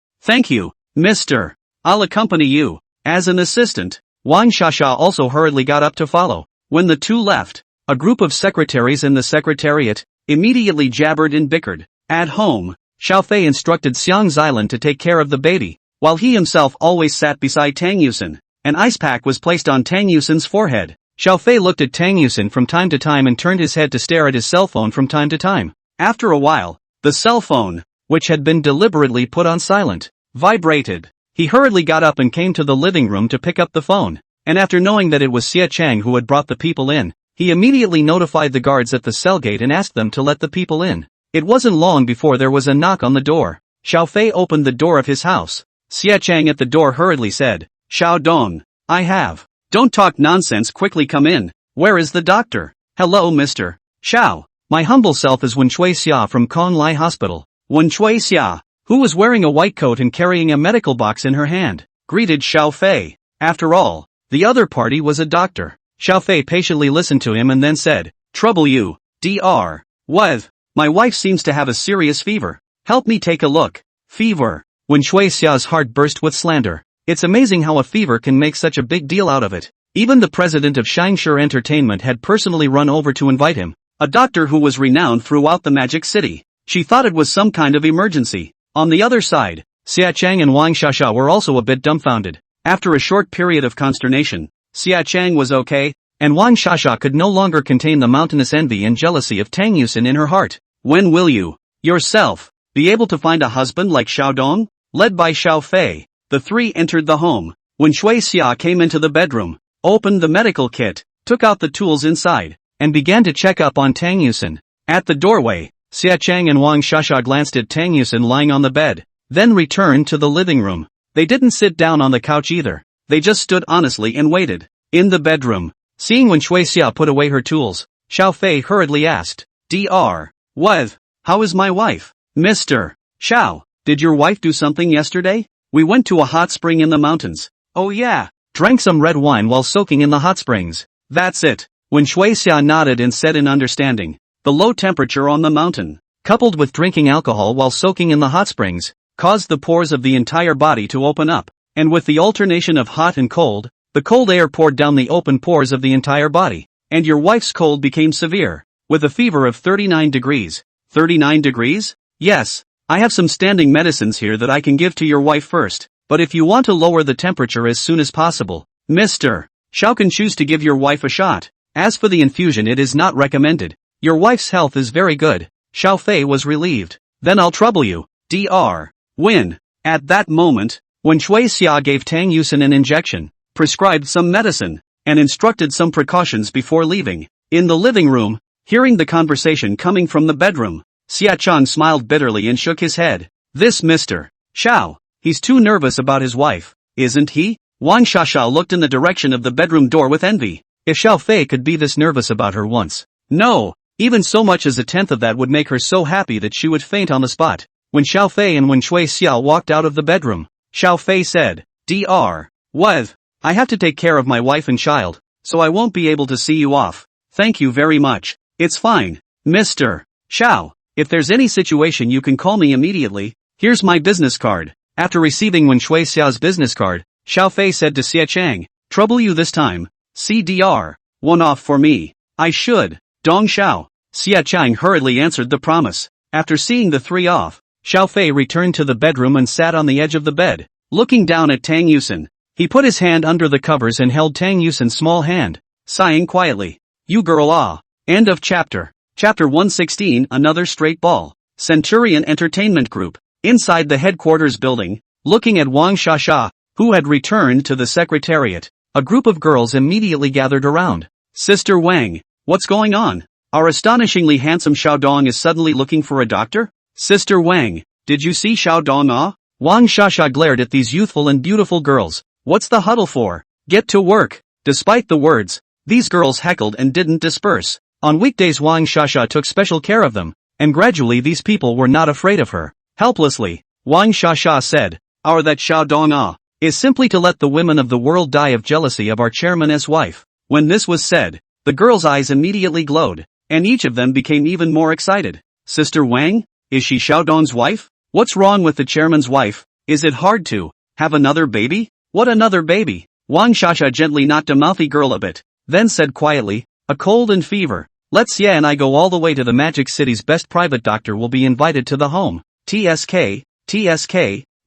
A: Mr. I'll accompany you. As an assistant, Wang Shasha also hurriedly got up to follow. When the two left, a group of secretaries in the secretariat immediately jabbered and bickered. At home, Xiao Fei instructed Xiang Xilan to take care of the baby, while he himself always sat beside Tang Yusin. An ice pack was placed on Tang Yusin's forehead. Xiao Fei looked at Tang Yusin from time to time and turned his head to stare at his cell phone from time to time. After a while, the cell phone, which had been deliberately put on silent, vibrated. He hurriedly got up and came to the living room to pick up the phone, and after knowing that it was Xia Chang who had brought the people in, he immediately notified the guards at the cell gate and asked them to let the people in. It wasn't long before there was a knock on the door. Xiao Fei opened the door of his house. Xia Chang at the door hurriedly said, Xiao Dong, I have. Don't talk nonsense, quickly come in. Where is the doctor? Hello Mr. Xiao. My humble self is Wen Shui Xia from Conlai Hospital. Wen Shui Xia, who was wearing a white coat and carrying a medical box in her hand, greeted Xiao Fei. After all, the other party was a doctor. Xiao Fei patiently listened to him and then said, Trouble you, Dr. What? My wife seems to have a serious fever. Help me take a look. Fever. When Shui Xia's heart burst with slander. It's amazing how a fever can make such a big deal out of it. Even the president of Shangshi Entertainment had personally run over to invite him, a doctor who was renowned throughout the Magic City. She thought it was some kind of emergency. On the other side, Xia Chang and Wang Shasha were also a bit dumbfounded. After a short period of consternation, Xia Chang was okay, and Wang Shasha could no longer contain the mountainous envy and jealousy of Tang Yusin in her heart. When will you, yourself, be able to find a husband like Xiao Dong? Led by Xiao Fei, the three entered the home. When Shui Xia came into the bedroom, opened the medical kit, took out the tools inside, and began to check up on Tang Yusin. At the doorway, Xia Chang and Wang Shasha glanced at Tang Yusin lying on the bed, then returned to the living room. They didn't sit down on the couch either. They just stood honestly and waited. In the bedroom, seeing when Shui Xia put away her tools, Xiao Fei hurriedly asked, Dr. What? How is my wife? Mr. Xiao, did your wife do something yesterday? We went to a hot spring in the mountains. Oh yeah. Drank some red wine while soaking in the hot springs. That's it. When Shui Xia nodded and said in understanding, the low temperature on the mountain, coupled with drinking alcohol while soaking in the hot springs, caused the pores of the entire body to open up, and with the alternation of hot and cold, the cold air poured down the open pores of the entire body, and your wife's cold became severe, with a fever of 39 degrees. 39 degrees? Yes, I have some standing medicines here that I can give to your wife first, but if you want to lower the temperature as soon as possible, Mr. Xiao can choose to give your wife a shot. As for the infusion, it is not recommended. Your wife's health is very good. Xiao Fei was relieved. Then I'll trouble you, Dr. Win. At that moment, when Shui Xia gave Tang Yusin an injection, prescribed some medicine, and instructed some precautions before leaving. In the living room, hearing the conversation coming from the bedroom, Xia Chang smiled bitterly and shook his head. This Mr. Xiao, he's too nervous about his wife, isn't he? Wang Shasha looked in the direction of the bedroom door with envy. If Xiao Fei could be this nervous about her once. No, even so much as a tenth of that would make her so happy that she would faint on the spot. When Xiao Fei and when Shui Xia walked out of the bedroom, Xiao Fei said, Dr. What? I have to take care of my wife and child, so I won't be able to see you off. Thank you very much. It's fine, Mr. Xiao. If there's any situation you can call me immediately. Here's my business card. After receiving Wen Shui Xiao's business card, Xiao Fei said to Xia Chang, trouble you this time. CDR. One off for me. I should. Dong Xiao. Xia Chang hurriedly answered the promise. After seeing the three off, Xiao Fei returned to the bedroom and sat on the edge of the bed, looking down at Tang Yusin. He put his hand under the covers and held Tang Yusin's small hand, sighing quietly. You girl ah. End of chapter. Chapter 116. Another straight ball. Centurion Entertainment Group. Inside the headquarters building, looking at Wang Shasha, who had returned to the secretariat, a group of girls immediately gathered around. Sister Wang, what's going on? Our astonishingly handsome Xiao Dong is suddenly looking for a doctor? Sister Wang, did you see Xiao Dong ah? Wang Shasha glared at these youthful and beautiful girls. What's the huddle for? Get to work. Despite the words, these girls heckled and didn't disperse. On weekdays Wang Shasha took special care of them, and gradually these people were not afraid of her. Helplessly, Wang Shasha said, our that Xiao Dong ah, is simply to let the women of the world die of jealousy of our chairman's wife. When this was said, the girls' eyes immediately glowed, and each of them became even more excited. Sister Wang, is she Xiao Dong's wife? What's wrong with the chairman's wife? Is it hard to have another baby? What another baby? Wang Shasha gently knocked a mouthy girl a bit, then said quietly, a cold and fever. Let Xia and I go all the way to the Magic City's best private doctor will be invited to the home. TSK,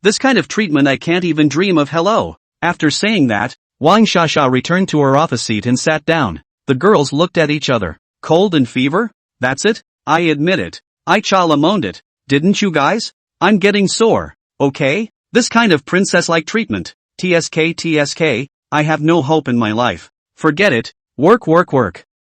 A: this kind of treatment I can't even dream of. Hello. After saying that, Wang Shasha returned to her office seat and sat down. The girls looked at each other. Cold and fever? That's it? I admit it. I cha-la-moaned it. Didn't you guys? I'm getting sore. Okay? This kind of princess-like treatment. TSK, I have no hope in my life. Forget it. Work.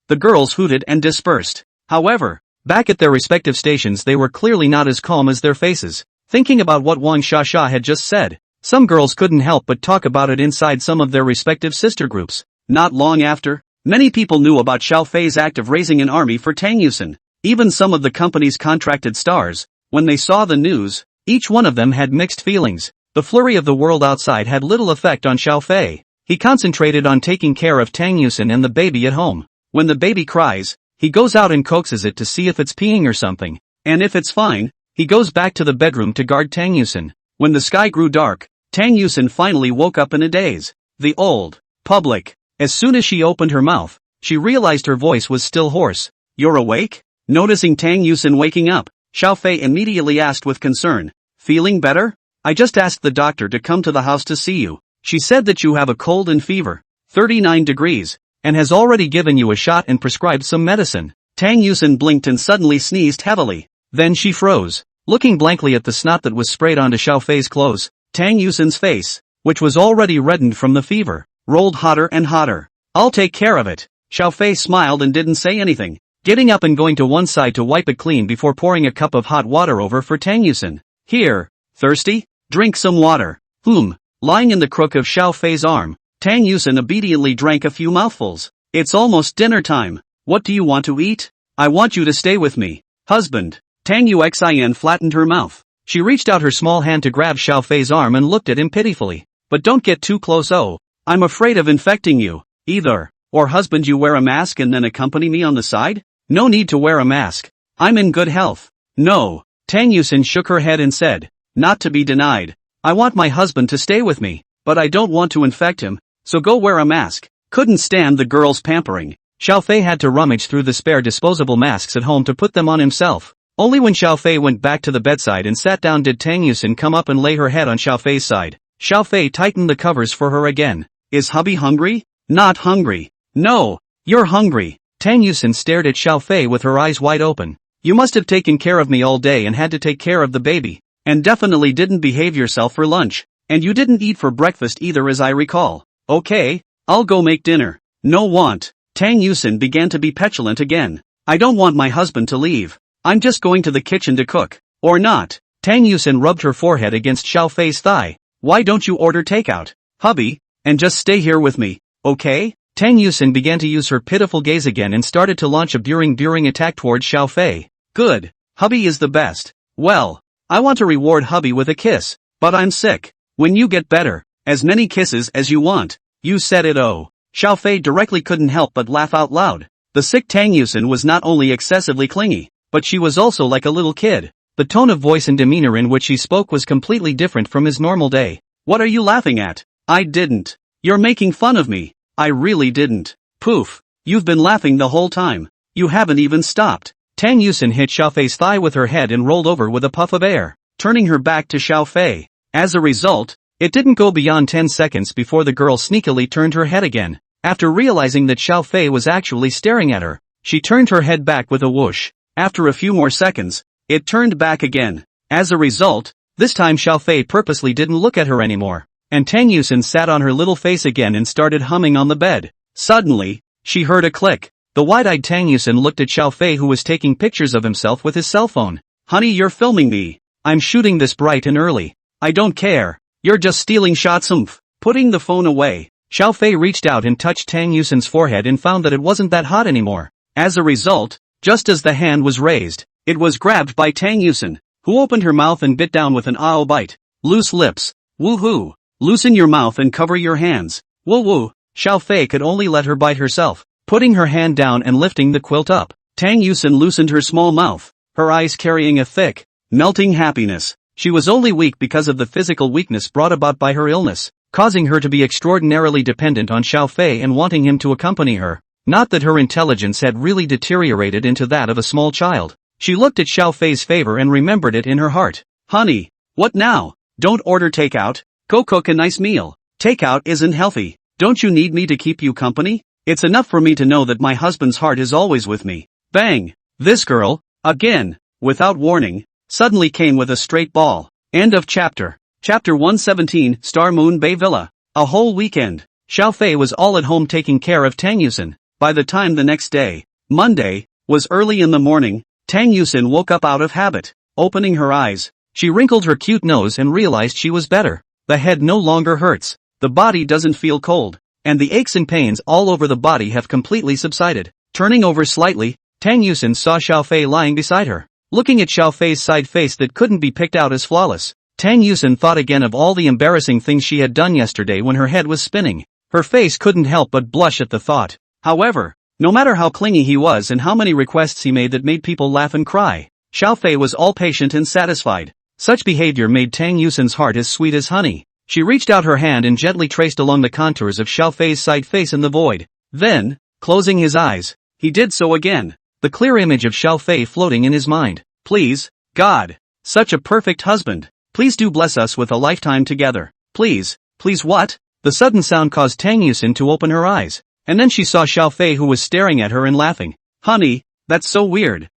A: The girls hooted and dispersed. However, back at their respective stations they were clearly not as calm as their faces. Thinking about what Wang Shasha had just said, some girls couldn't help but talk about it inside some of their respective sister groups. Not long after, many people knew about Xiao Fei's act of raising an army for Tang Yusin. Even some of the company's contracted stars, when they saw the news, each one of them had mixed feelings. The flurry of the world outside had little effect on Xiao Fei. He concentrated on taking care of Tang Yusin and the baby at home. When the baby cries, he goes out and coaxes it to see if it's peeing or something. And if it's fine, he goes back to the bedroom to guard Tang Yusin. When the sky grew dark, Tang Yusin finally woke up in a daze. The old public. As soon as she opened her mouth, she realized her voice was still hoarse. You're awake? Noticing Tang Yusin waking up, Xiao Fei immediately asked with concern. Feeling better? I just asked the doctor to come to the house to see you. She said that you have a cold and fever. 39 degrees. and has already given you a shot and prescribed some medicine. Tang Yusin blinked and suddenly sneezed heavily. Then she froze, looking blankly at the snot that was sprayed onto Xiao Fei's clothes. Tang Yusin's face, which was already reddened from the fever, rolled hotter and hotter. I'll take care of it. Xiao Fei smiled and didn't say anything, getting up and going to one side to wipe it clean before pouring a cup of hot water over for Tang Yusin. Here, thirsty? Drink some water. Lying in the crook of Xiao Fei's arm, Tang Yusin obediently drank a few mouthfuls. It's almost dinner time. What do you want to eat? I want you to stay with me. Husband. Tang Yuxin flattened her mouth. She reached out her small hand to grab Xiao Fei's arm and looked at him pitifully. But don't get too close. Oh, I'm afraid of infecting you. Either, or husband, you wear a mask and then accompany me on the side? No need to wear a mask. I'm in good health. No. Tang Yusin shook her head and said, not to be denied. I want my husband to stay with me, but I don't want to infect him, so go wear a mask. Couldn't stand the girl's pampering. Xiao Fei had to rummage through the spare disposable masks at home to put them on himself. Only when Xiao Fei went back to the bedside and sat down did Tang Yusin come up and lay her head on Xiao Fei's side. Xiao Fei tightened the covers for her again. Is hubby hungry? Not hungry. No, you're hungry. Tang Yusin stared at Xiao Fei with her eyes wide open. You must have taken care of me all day and had to take care of the baby. And definitely didn't behave yourself for lunch. And you didn't eat for breakfast either, as I recall. Okay, I'll go make dinner. No want. Tang Yusin began to be petulant again. I don't want my husband to leave. I'm just going to the kitchen to cook. Or not. Tang Yusin rubbed her forehead against Xiao Fei's thigh. Why don't you order takeout, hubby, and just stay here with me, okay? Tang Yusin began to use her pitiful gaze again and started to launch a during attack towards Xiao Fei. Good. Hubby is the best. Well, I want to reward hubby with a kiss, but I'm sick. When you get better, as many kisses as you want. You said it. Oh. Xiao Fei directly couldn't help but laugh out loud. The sick Tang Yusin was not only excessively clingy, but she was also like a little kid. The tone of voice and demeanor in which she spoke was completely different from his normal day. What are you laughing at? I didn't. You're making fun of me. I really didn't. Poof. You've been laughing the whole time. You haven't even stopped. Tang Yusin hit Xiao Fei's thigh with her head and rolled over with a puff of air, turning her back to Xiao Fei. As a result, it didn't go beyond 10 seconds before the girl sneakily turned her head again. After realizing that Xiao Fei was actually staring at her, she turned her head back with a whoosh. After a few more seconds, it turned back again. As a result, this time Xiao Fei purposely didn't look at her anymore, and Tang Yusin sat on her little face again and started humming on the bed. Suddenly, she heard a click. The wide-eyed Tang Yusin looked at Xiao Fei, who was taking pictures of himself with his cell phone. Honey, you're filming me. I'm shooting this bright and early. I don't care. You're just stealing shots. Putting the phone away, Xiao Fei reached out and touched Tang Yusin's forehead and found that it wasn't that hot anymore. As a result, just as the hand was raised, it was grabbed by Tang Yusin, who opened her mouth and bit down with an "ow" bite. Loose lips. Woohoo. Loosen your mouth and cover your hands. Woo-woo. Xiao Fei could only let her bite herself, putting her hand down and lifting the quilt up. Tang Yusin loosened her small mouth, her eyes carrying a thick, melting happiness. She was only weak because of the physical weakness brought about by her illness, causing her to be extraordinarily dependent on Xiao Fei and wanting him to accompany her. Not that her intelligence had really deteriorated into that of a small child. She looked at Xiao Fei's favor and remembered it in her heart. Honey, what now? Don't order takeout. Go cook a nice meal. Takeout isn't healthy. Don't you need me to keep you company? It's enough for me to know that my husband's heart is always with me. Bang! This girl, again, without warning, suddenly came with a straight ball. End of chapter. Chapter 117, Star Moon Bay Villa. A whole weekend. Xiao Fei was all at home taking care of Tang Yusin. By the time the next day, Monday, was early in the morning, Tang Yusin woke up out of habit. Opening her eyes, she wrinkled her cute nose and realized she was better. The head no longer hurts, the body doesn't feel cold, and the aches and pains all over the body have completely subsided. Turning over slightly, Tang Yusin saw Xiao Fei lying beside her. Looking at Xiao Fei's side face that couldn't be picked out as flawless, Tang Yusin thought again of all the embarrassing things she had done yesterday when her head was spinning. Her face couldn't help but blush at the thought. However, no matter how clingy he was and how many requests he made that made people laugh and cry, Xiao Fei was all patient and satisfied. Such behavior made Tang Yusin's heart as sweet as honey. She reached out her hand and gently traced along the contours of Xiao Fei's side face in the void. Then, closing his eyes, he did so again, the clear image of Xiao Fei floating in his mind. Please, God, such a perfect husband. Please do bless us with a lifetime together. Please, please what? The sudden sound caused Tang Yusin to open her eyes. and then she saw Xiao Fei, who was staring at her and laughing. Honey, that's so weird.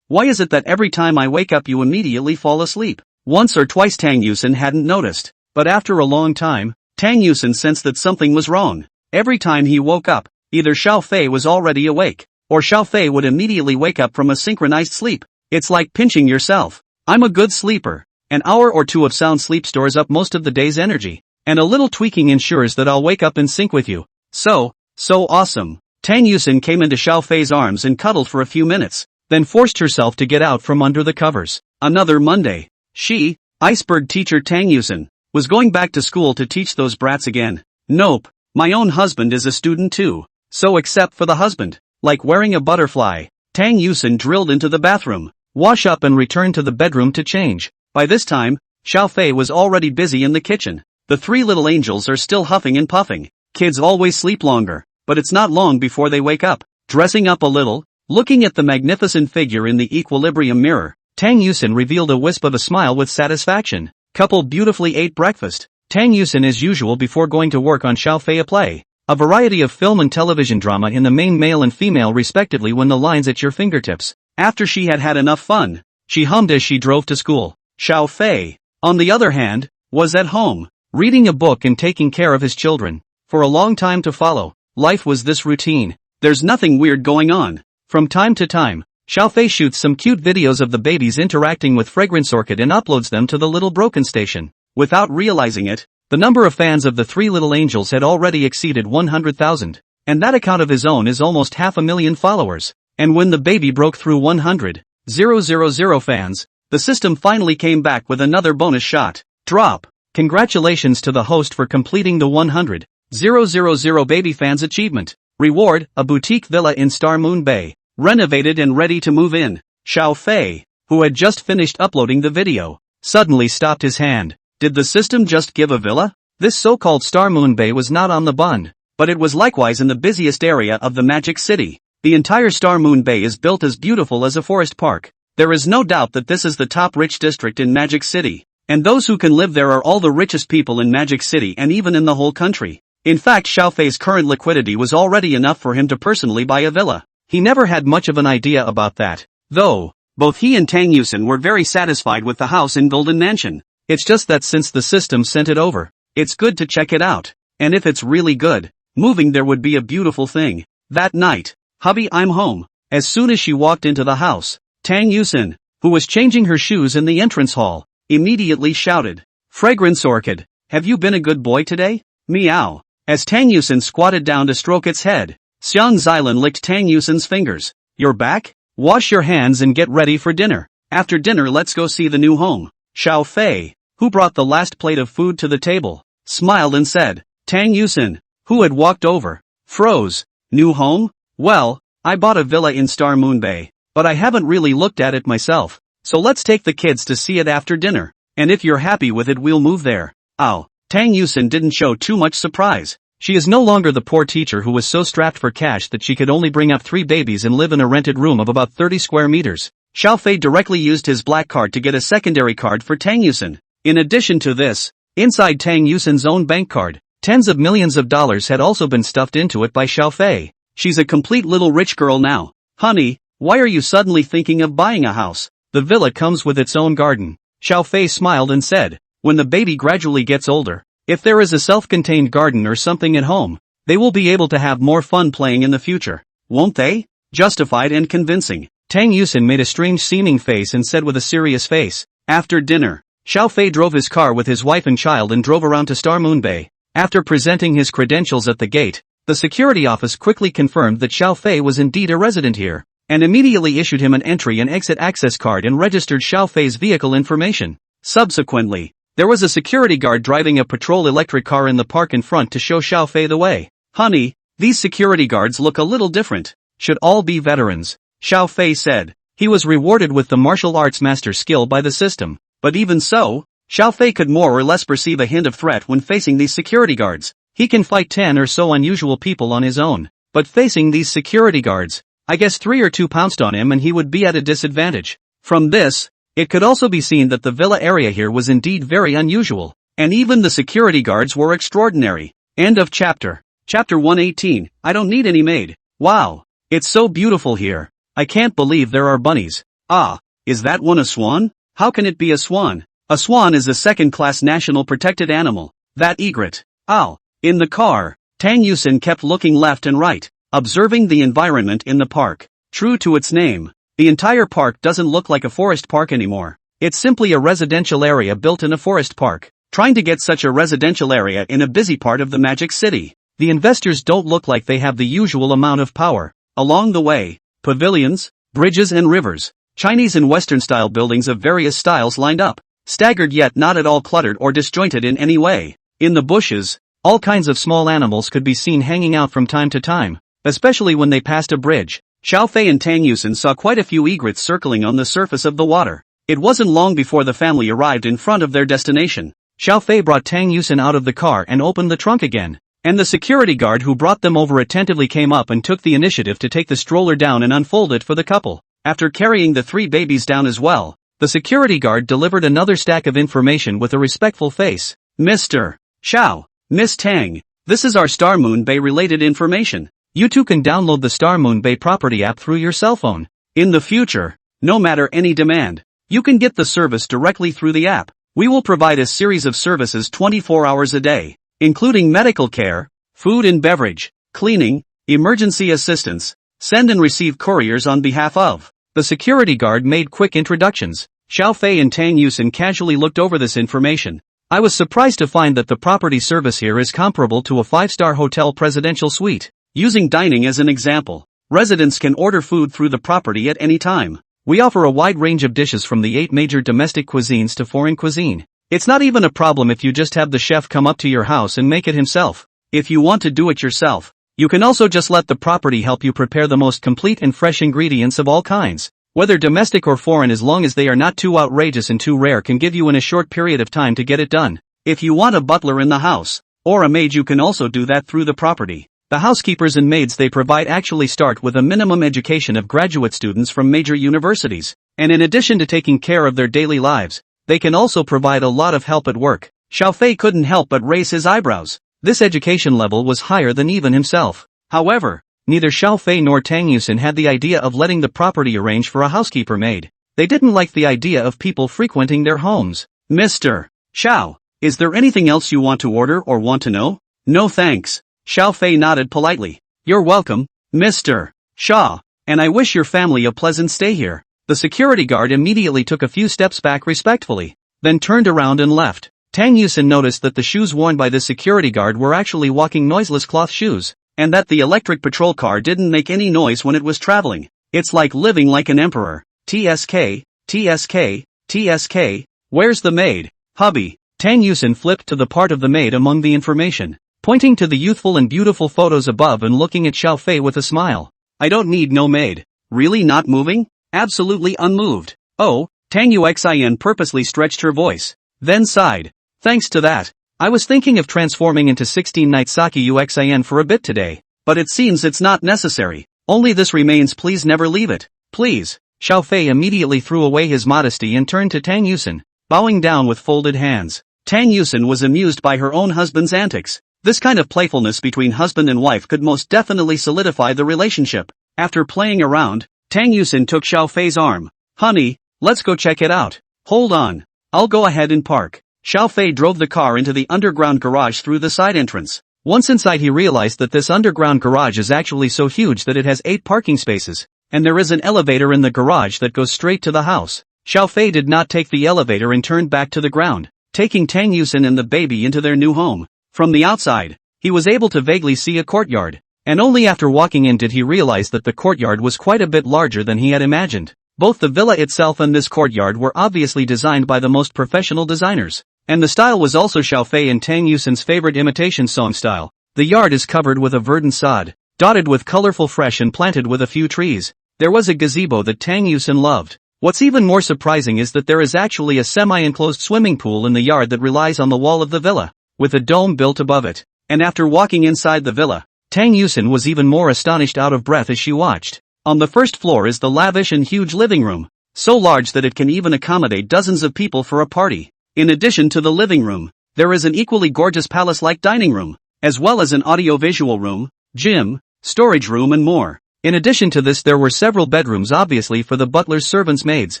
A: Why is it that every time I wake up you immediately fall asleep? Once or twice Tang Yusen hadn't noticed, but after a long time, Tang Yusen sensed that something was wrong. Every time he woke up, either Xiao Fei was already awake, or Xiao Fei would immediately wake up from a synchronized sleep. It's like pinching yourself. I'm a good sleeper. An hour or two of sound sleep stores up most of the day's energy, and a little tweaking ensures that I'll wake up in sync with you. So awesome. Tang Yusen came into Xiao Fei's arms and cuddled for a few minutes, then forced herself to get out from under the covers. Another Monday. She, iceberg teacher Tang Yusen, was going back to school to teach those brats again. Nope, my own husband is a student too. So except for the husband, like wearing a butterfly, Tang Yusen drilled into the bathroom, wash up and return to the bedroom to change. By this time, Xiao Fei was already busy in the kitchen. The three little angels are still huffing and puffing. Kids always sleep longer, but it's not long before they wake up. Dressing up a little, looking at the magnificent figure in the equilibrium mirror, Tang Yusen revealed a wisp of a smile with satisfaction. Couple beautifully ate breakfast. Tang Yusen as usual before going to work on Xiao Fei a play. A variety of film and television drama in the main male and female respectively when the lines at your fingertips. After she had had enough fun, she hummed as she drove to school. Xiao Fei, on the other hand, was at home, reading a book and taking care of his children. For a long time to follow, life was this routine. There's nothing weird going on. From time to time, Xiao Fei shoots some cute videos of the babies interacting with Fragrance Orchid and uploads them to the Little Broken Station. Without realizing it, the number of fans of the Three Little Angels had already exceeded 100,000, and that account of his own is almost 500,000 followers. And when the baby broke through 100,000 fans, the system finally came back with another bonus shot. Drop. Congratulations to the host for completing the 100,000 baby fans achievement. Reward, a boutique villa in Star Moon Bay, renovated and ready to move in. Xiao Fei, who had just finished uploading the video, suddenly stopped his hand. Did the system just give a villa? This so-called Star Moon Bay was not on the bund, but it was likewise in the busiest area of the Magic City. The entire Star Moon Bay is built as beautiful as a forest park. There is no doubt that this is the top rich district in Magic City, and those who can live there are all the richest people in Magic City and even in the whole country. In fact, Xiao Fei's current liquidity was already enough for him to personally buy a villa. He never had much of an idea about that, though. Both he and Tang Yusen were very satisfied with the house in Golden Mansion. It's just that since the system sent it over, it's good to check it out. And if it's really good, moving there would be a beautiful thing. That night, hubby, I'm home. As soon as she walked into the house, Tang Yusen, who was changing her shoes in the entrance hall, immediately shouted, Fragrance Orchid, have you been a good boy today? Meow. As Tang Yusen squatted down to stroke its head, Xiang Xilan licked Tang Yusen's fingers. You're back? Wash your hands and get ready for dinner. After dinner let's go see the new home. Xiao Fei, who brought the last plate of food to the table, smiled and said. Tang Yusen, who had walked over, froze. New home? Well, I bought a villa in Star Moon Bay, but I haven't really looked at it myself, so let's take the kids to see it after dinner, and if you're happy with it we'll move there. Ow. Tang Yusen didn't show too much surprise. She is no longer the poor teacher who was so strapped for cash that she could only bring up 3 babies and live in a rented room of about 30 square meters. Xiao Fei directly used his black card to get a secondary card for Tang Yusen. In addition to this, inside Tang Yusen's own bank card, tens of millions of dollars had also been stuffed into it by Xiao Fei. She's a complete little rich girl now. Honey, why are you suddenly thinking of buying a house? The villa comes with its own garden. Xiao Fei smiled and said, when the baby gradually gets older, if there is a self-contained garden or something at home, they will be able to have more fun playing in the future. Won't they? Justified and convincing. Tang Yusen made a strange seeming face and said with a serious face. After dinner, Xiao Fei drove his car with his wife and child and drove around to Star Moon Bay. After presenting his credentials at the gate, the security office quickly confirmed that Xiao Fei was indeed a resident here, and immediately issued him an entry and exit access card and registered Xiao Fei's vehicle information. Subsequently, there was a security guard driving a patrol electric car in the park in front to show Xiao Fei the way. Honey, these security guards look a little different. Should all be veterans, Xiao Fei said. He was rewarded with the martial arts master skill by the system, but even so, Xiao Fei could more or less perceive a hint of threat when facing these security guards. He can fight 10 or so unusual people on his own, but facing these security guards, I guess 3 or 2 pounced on him and he would be at a disadvantage. From this, it could also be seen that the villa area here was indeed very unusual, and even the security guards were extraordinary. End of chapter. Chapter 118, I don't need any maid. Wow. It's so beautiful here. I can't believe there are bunnies. Ah, is that one a swan? How can it be a swan? A swan is a second-class national protected animal. That egret. Ow. In the car, Tang Yusin kept looking left and right, observing the environment in the park. True to its name, the entire park doesn't look like a forest park anymore. It's simply a residential area built in a forest park. Trying to get such a residential area in a busy part of the Magic City. The investors don't look like they have the usual amount of power. Along the way, pavilions, bridges and rivers, Chinese and Western style buildings of various styles lined up, staggered yet not at all cluttered or disjointed in any way. In the bushes, all kinds of small animals could be seen hanging out from time to time, especially when they passed a bridge. Xiao Fei and Tang Yusin saw quite a few egrets circling on the surface of the water. It wasn't long before the family arrived in front of their destination. Xiao Fei brought Tang Yusin out of the car and opened the trunk again. And the security guard who brought them over attentively came up and took the initiative to take the stroller down and unfold it for the couple. After carrying the 3 babies down as well, the security guard delivered another stack of information with a respectful face. Mr. Xiao, Miss Tang, this is our Star Moon Bay related information. You too can download the Star Moon Bay property app through your cell phone. In the future, no matter any demand, you can get the service directly through the app. We will provide a series of services 24 hours a day, including medical care, food and beverage, cleaning, emergency assistance, send and receive couriers on behalf of. The security guard made quick introductions. Xiao Fei and Tang Yusin casually looked over this information. I was surprised to find that the property service here is comparable to a 5-star hotel presidential suite. Using dining as an example, residents can order food through the property at any time. We offer a wide range of dishes from the 8 major domestic cuisines to foreign cuisine. It's not even a problem if you just have the chef come up to your house and make it himself. If you want to do it yourself, you can also just let the property help you prepare the most complete and fresh ingredients of all kinds. Whether domestic or foreign, as long as they are not too outrageous and too rare, can give you in a short period of time to get it done. If you want a butler in the house, or a maid, you can also do that through the property. The housekeepers and maids they provide actually start with a minimum education of graduate students from major universities, and in addition to taking care of their daily lives, they can also provide a lot of help at work. Xiao Fei couldn't help but raise his eyebrows. This education level was higher than even himself. However, neither Xiao Fei nor Tang Yusin had the idea of letting the property arrange for a housekeeper maid. They didn't like the idea of people frequenting their homes. Mr. Xiao, is there anything else you want to order or want to know? No thanks. Xiao Fei nodded politely. You're welcome, Mr. Xiao, and I wish your family a pleasant stay here. The security guard immediately took a few steps back respectfully, then turned around and left. Tang Yusin noticed that the shoes worn by the security guard were actually walking noiseless cloth shoes, and that the electric patrol car didn't make any noise when it was traveling. It's like living like an emperor. TSK, TSK, TSK, where's the maid? Hubby. Tang Yusin flipped to the part of the maid among the information, pointing to the youthful and beautiful photos above and looking at Xiao Fei with a smile. I don't need no maid. Really not moving? Absolutely unmoved. Oh, Tang Yuxin purposely stretched her voice, then sighed. Thanks to that, I was thinking of transforming into 16 Night Saki Uxin for a bit today, but it seems it's not necessary. Only this remains, please never leave it. Please. Xiao Fei immediately threw away his modesty and turned to Tang Yusin, bowing down with folded hands. Tang Yusin was amused by her own husband's antics. This kind of playfulness between husband and wife could most definitely solidify the relationship. After playing around, Tang Yusin took Xiao Fei's arm. Honey, let's go check it out. Hold on. I'll go ahead and park. Xiao Fei drove the car into the underground garage through the side entrance. Once inside, he realized that this underground garage is actually so huge that it has 8 parking spaces, and there is an elevator in the garage that goes straight to the house. Xiao Fei did not take the elevator and turned back to the ground, taking Tang Yusin and the baby into their new home. From the outside, he was able to vaguely see a courtyard, and only after walking in did he realize that the courtyard was quite a bit larger than he had imagined. Both the villa itself and this courtyard were obviously designed by the most professional designers, and the style was also Xiao Fei and Tang Yusin's favorite imitation song style. The yard is covered with a verdant sod, dotted with colorful fresh and planted with a few trees. There was a gazebo that Tang Yusin loved. What's even more surprising is that there is actually a semi-enclosed swimming pool in the yard that relies on the wall of the villa, with a dome built above it. And after walking inside the villa, Tang Yusin was even more astonished, out of breath as she watched. On the first floor is the lavish and huge living room, so large that it can even accommodate dozens of people for a party. In addition to the living room, there is an equally gorgeous palace-like dining room, as well as an audio-visual room, gym, storage room and more. In addition to this there were several bedrooms obviously for the butler's servants' maids.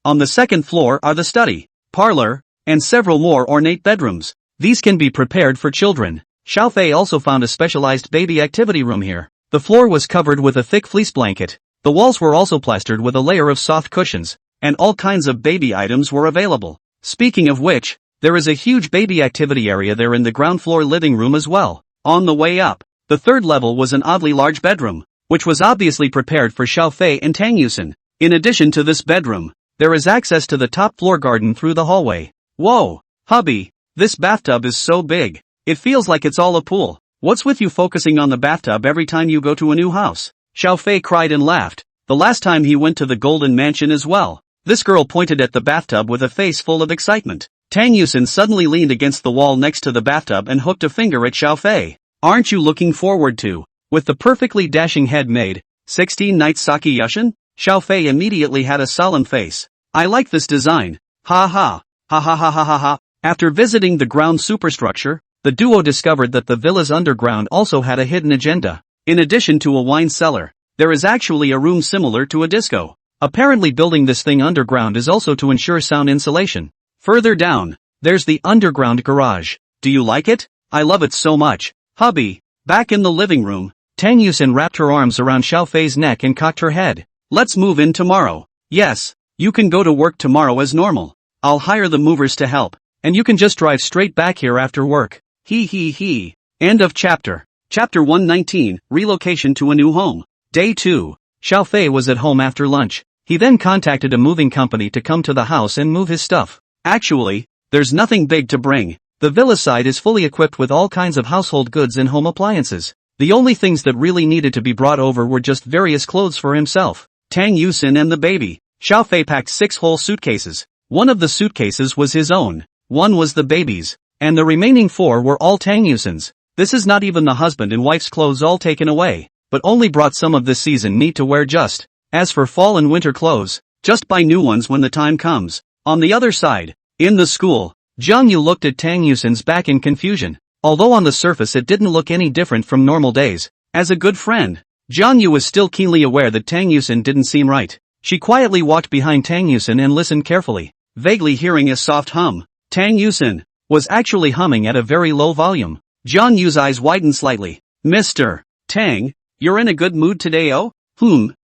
A: On the second floor are the study, parlor, and several more ornate bedrooms. These can be prepared for children. Xiaofei also found a specialized baby activity room here. The floor was covered with a thick fleece blanket. The walls were also plastered with a layer of soft cushions, and all kinds of baby items were available. Speaking of which, there is a huge baby activity area there in the ground floor living room as well. On the way up, the third level was an oddly large bedroom, which was obviously prepared for Xiaofei and Tang Yusen. In addition to this bedroom, there is access to the top floor garden through the hallway. Whoa, hubby, this bathtub is so big. It feels like it's all a pool. What's with you focusing on the bathtub every time you go to a new house? Xiaofei cried and laughed. The last time he went to the Golden Mansion as well. This girl pointed at the bathtub with a face full of excitement. Tang Yusen suddenly leaned against the wall next to the bathtub and hooked a finger at Xiaofei. Aren't you looking forward to, with the perfectly dashing head made, 16 nights sake yushin? Xiaofei immediately had a solemn face. I like this design. Ha ha. Ha ha ha ha ha ha. After visiting the ground superstructure, the duo discovered that the villa's underground also had a hidden agenda. In addition to a wine cellar, there is actually a room similar to a disco. Apparently building this thing underground is also to ensure sound insulation. Further down, there's the underground garage. Do you like it? I love it so much. Hubby. Back in the living room, Tang Yusen wrapped her arms around Xiaofei's neck and cocked her head. Let's move in tomorrow. Yes, you can go to work tomorrow as normal. I'll hire the movers to help, and you can just drive straight back here after work. He he he. End of chapter. Chapter 119, Relocation to a New Home. Day 2. Xiaofei was at home after lunch. He then contacted a moving company to come to the house and move his stuff. Actually, there's nothing big to bring. The villa side is fully equipped with all kinds of household goods and home appliances. The only things that really needed to be brought over were just various clothes for himself, Tang Yusen and the baby. Xiaofei packed 6 whole suitcases. One of the suitcases was his own, one was the baby's, and the remaining 4 were all Tang Yusen's. This is not even the husband and wife's clothes all taken away, but only brought some of this season need to wear just. As for fall and winter clothes, just buy new ones when the time comes. On the other side, in the school, Jiang Yu looked at Tang Yusen's back in confusion. Although on the surface it didn't look any different from normal days, as a good friend, Jiang Yu was still keenly aware that Tang Yusen didn't seem right. She quietly walked behind Tang Yusen and listened carefully, vaguely hearing a soft hum. Tang Yusen was actually humming at a very low volume. Jiang Yu's eyes widened slightly. Mr. Tang, you're in a good mood today, oh?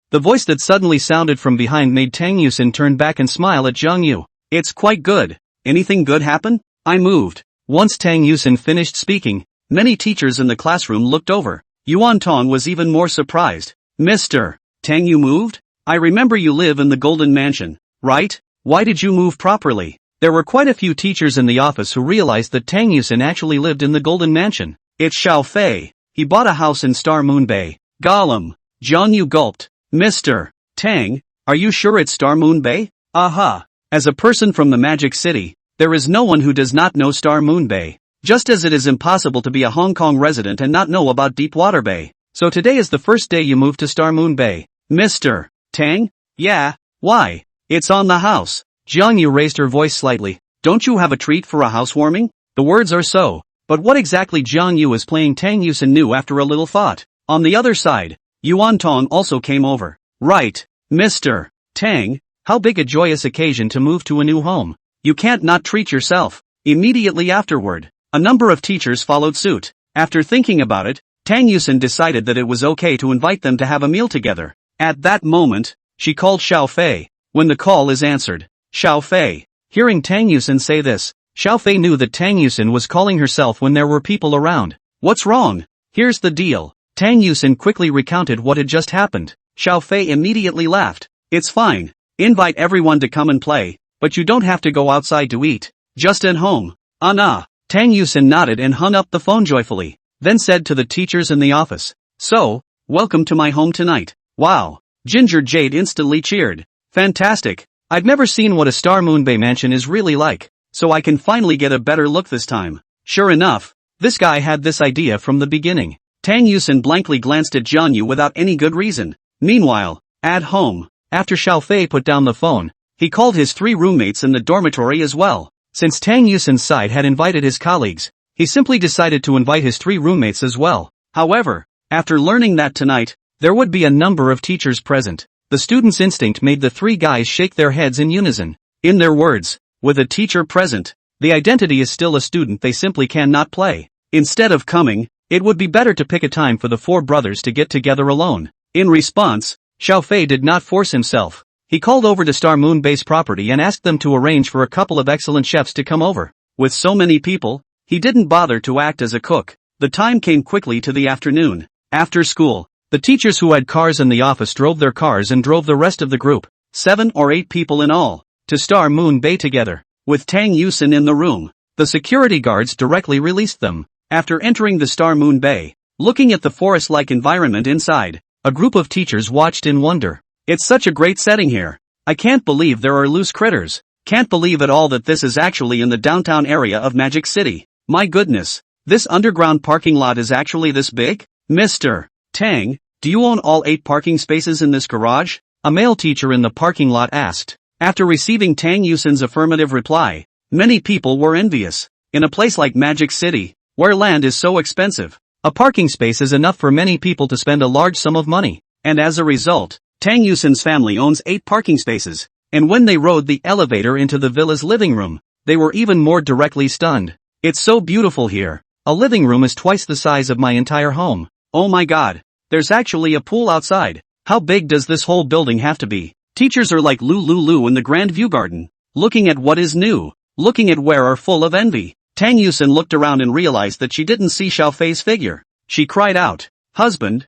A: The voice that suddenly sounded from behind made Tang Yusen turn back and smile at Jiang Yu. It's quite good. Anything good happen? I moved. Once Tang Yusen finished speaking, many teachers in the classroom looked over. Yuan Tong was even more surprised. Mr. Tang, you moved? I remember you live in the Golden Mansion, right? Why did you move properly? There were quite a few teachers in the office who realized that Tang Yusen actually lived in the Golden Mansion. It's Xiaofei. He bought a house in Star Moon Bay. Gollum. Jiang Yu gulped. Mr. Tang, are you sure it's Star Moon Bay? Aha. As a person from the Magic City, there is no one who does not know Star Moon Bay. Just as it is impossible to be a Hong Kong resident and not know about Deepwater Bay. So today is the first day you moved to Star Moon Bay. Mr. Tang? Yeah, why? It's on the house. Jiang Yu raised her voice slightly. Don't you have a treat for a housewarming? The words are so. But what exactly Jiang Yu is playing Tang Yusen knew after a little thought. On the other side, Yuan Tong also came over. Right, Mr. Tang, how big a joyous occasion to move to a new home. You can't not treat yourself. Immediately afterward, a number of teachers followed suit. After thinking about it, Tang Yusen decided that it was okay to invite them to have a meal together. At that moment, she called Xiaofei. When the call is answered, Xiaofei. Hearing Tang Yusen say this, Xiaofei knew that Tang Yusen was calling herself when there were people around. What's wrong? Here's the deal. Tang Yusen quickly recounted what had just happened. Xiaofei immediately laughed. It's fine. Invite everyone to come and play, but you don't have to go outside to eat. Just at home. Nah. Tang Yusen nodded and hung up the phone joyfully, then said to the teachers in the office. So, welcome to my home tonight. Wow. Ginger Jade instantly cheered. Fantastic. I've never seen what a Star Moon Bay mansion is really like, so I can finally get a better look this time. Sure enough, this guy had this idea from the beginning. Tang Yusen blankly glanced at Jiang Yu without any good reason. Meanwhile, at home, after Xiaofei put down the phone, he called his 3 roommates in the dormitory as well. Since Tang Yusen's side had invited his colleagues, he simply decided to invite his 3 roommates as well. However, after learning that tonight, there would be a number of teachers present, the students' instinct made the 3 guys shake their heads in unison. In their words, with a teacher present, the identity is still a student they simply cannot play. Instead of coming, it would be better to pick a time for the 4 brothers to get together alone. In response, Xiaofei did not force himself. He called over to Star Moon Base property and asked them to arrange for a couple of excellent chefs to come over. With so many people, he didn't bother to act as a cook. The time came quickly to the afternoon. After school, the teachers who had cars in the office drove their cars and drove the rest of the group, 7 or 8 people in all, to Star Moon Bay together. With Tang Yusin in the room, the security guards directly released them. After entering the Star Moon Bay, looking at the forest-like environment inside, a group of teachers watched in wonder. It's such a great setting here. I can't believe there are loose critters. Can't believe at all that this is actually in the downtown area of Magic City. My goodness, this underground parking lot is actually this big? Mr. Tang, do you own all 8 parking spaces in this garage? A male teacher in the parking lot asked. After receiving Tang Yusin's affirmative reply, many people were envious. In a place like Magic City, where land is so expensive, a parking space is enough for many people to spend a large sum of money. And as a result, Tang Yusin's family owns 8 parking spaces. And when they rode the elevator into the villa's living room, they were even more directly stunned. It's so beautiful here. A living room is twice the size of my entire home. Oh my god. There's actually a pool outside. How big does this whole building have to be? Teachers are like Lulu in the Grand View Garden, looking at what is new, looking at where are full of envy. Tang Yusin looked around and realized that she didn't see Xiaofei's figure. She cried out, Husband,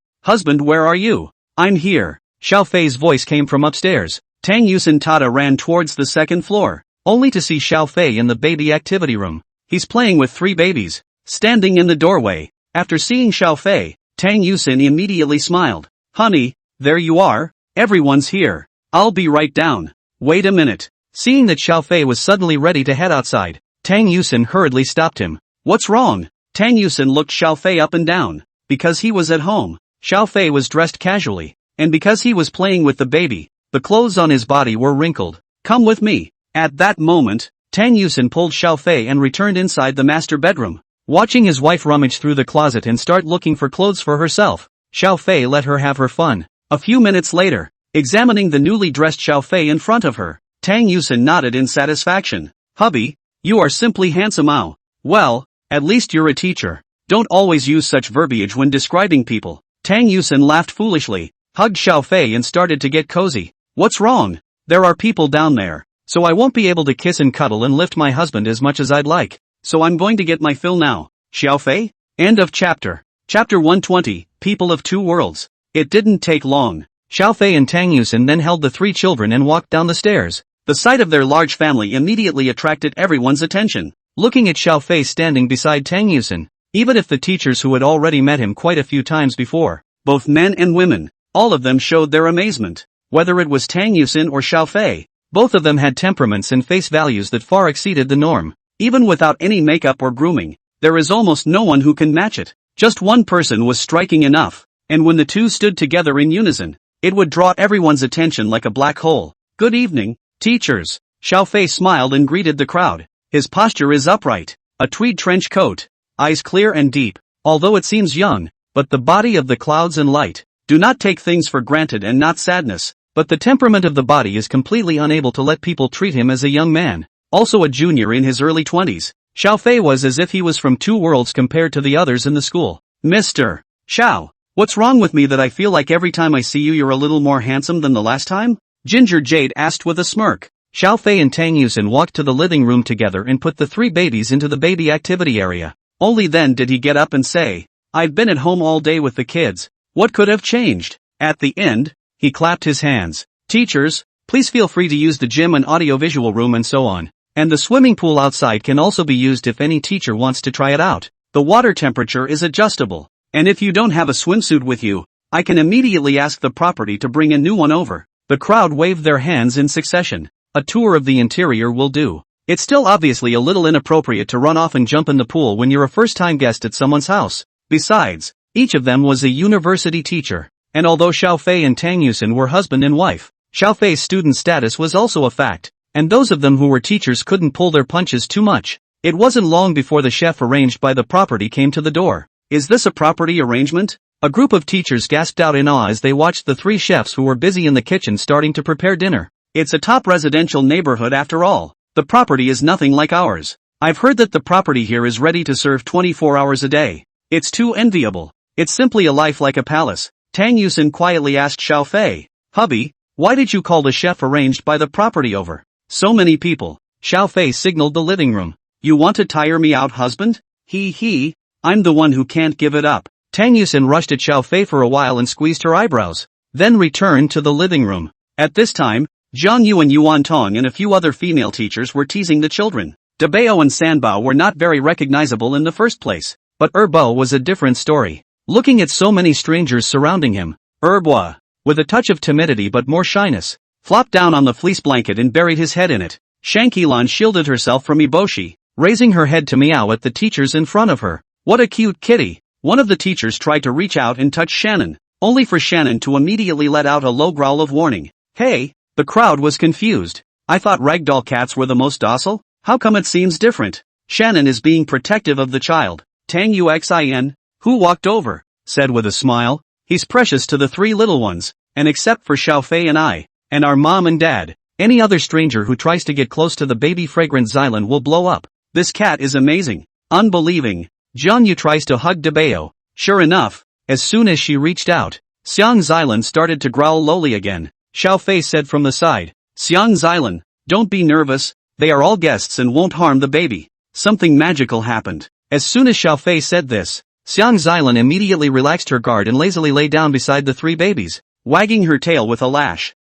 A: where are you? I'm here. Xiaofei's voice came from upstairs. Tang Yusin Tada ran towards the 2nd floor, only to see Xiaofei in the baby activity room. He's playing with 3 babies, standing in the doorway. After seeing Xiaofei, Tang Yusin immediately smiled. Honey, there you are, everyone's here. I'll be right down. Wait a minute. Seeing that Xiaofei was suddenly ready to head outside, Tang Yusin hurriedly stopped him. What's wrong? Tang Yusin looked Xiaofei up and down. Because he was at home, Xiaofei was dressed casually, and because he was playing with the baby, the clothes on his body were wrinkled. Come with me. At that moment, Tang Yusin pulled Xiaofei and returned inside the master bedroom. Watching his wife rummage through the closet and start looking for clothes for herself, Xiaofei let her have her fun. A few minutes later, examining the newly dressed Xiaofei in front of her, Tang Yusin nodded in satisfaction. Hubby, you are simply handsome. Ow. Well, at least you're a teacher. Don't always use such verbiage when describing people. Tang Yusin laughed foolishly, hugged Xiaofei and started to get cozy. What's wrong? There are people down there, so I won't be able to kiss and cuddle and lift my husband as much as I'd like. So I'm going to get my fill now. Xiaofei? End of chapter. Chapter 120, People of Two Worlds. It didn't take long. Xiaofei and Tang Yusin then held the 3 children and walked down the stairs. The sight of their large family immediately attracted everyone's attention. Looking at Xiaofei standing beside Tang Yusin, even if the teachers who had already met him quite a few times before, both men and women, all of them showed their amazement. Whether it was Tang Yusin or Xiaofei, both of them had temperaments and face values that far exceeded the norm. Even without any makeup or grooming, there is almost no one who can match it. Just one person was striking enough, and when the two stood together in unison, it would draw everyone's attention like a black hole. Good evening, teachers. Xiaofei smiled and greeted the crowd. His posture is upright, a tweed trench coat, eyes clear and deep, although it seems young, but the body of the clouds and light. Do not take things for granted and not sadness, but the temperament of the body is completely unable to let people treat him as a young man. Also a junior in his early 20s, Xiaofei was as if he was from 2 worlds compared to the others in the school. Mr. Xiao, what's wrong with me that I feel like every time I see you you're a little more handsome than the last time? Ginger Jade asked with a smirk. Xiaofei and Tang Yusin walked to the living room together and put the 3 babies into the baby activity area. Only then did he get up and say, I've been at home all day with the kids. What could have changed? At the end, he clapped his hands. Teachers, please feel free to use the gym and audiovisual room and so on. And the swimming pool outside can also be used if any teacher wants to try it out. The water temperature is adjustable. And if you don't have a swimsuit with you, I can immediately ask the property to bring a new one over. The crowd waved their hands in succession. A tour of the interior will do. It's still obviously a little inappropriate to run off and jump in the pool when you're a first-time guest at someone's house. Besides, each of them was a university teacher. And although Xiaofei and Tang Yusin were husband and wife, Xiaofei's student status was also a fact. And those of them who were teachers couldn't pull their punches too much. It wasn't long before the chef arranged by the property came to the door. Is this a property arrangement? A group of teachers gasped out in awe as they watched the three chefs who were busy in the kitchen starting to prepare dinner. It's a top residential neighborhood after all. The property is nothing like ours. I've heard that the property here is ready to serve 24 hours a day. It's too enviable. It's simply a life like a palace. Tang Yusin quietly asked Xiao Fei. Hubby, why did you call the chef arranged by the property over? So many people. Xiao Fei signaled the living room. You want to tire me out, husband? I'm the one who can't give it up. Tang Yusin rushed at Xiao Fei for a while and squeezed her eyebrows, then returned to the living room. At this time, Zhang Yu and Yuan Tong and a few other female teachers were teasing the children. Dabao and Sanbao were not very recognizable in the first place, but Erbo was a different story. Looking at so many strangers surrounding him, Erbo, with a touch of timidity but more shyness, flopped down on the fleece blanket and buried his head in it. Shang Qilan shielded herself from Eboshi, raising her head to meow at the teachers in front of her. What a cute kitty! One of the teachers tried to reach out and touch Shannon, only for Shannon to immediately let out a low growl of warning. Hey! The crowd was confused. I thought ragdoll cats were the most docile? How come it seems different? Shannon is being protective of the child. Tang Yuxin, who walked over, said with a smile, he's precious to the three little ones, and except for Xiao Fei and I, and our mom and dad, any other stranger who tries to get close to the baby fragrant Xylan will blow up. This cat is amazing. Unbelieving. Zhang Yu tries to hug Dabao. Sure enough, as soon as she reached out, Xiang Xylan started to growl lowly again. Xiao Fei said from the side, Xiang Xylan, don't be nervous, they are all guests and won't harm the baby. Something magical happened. As soon as Xiao Fei said this, Xiang Xylan immediately relaxed her guard and lazily lay down beside the three babies, wagging her tail with a lash.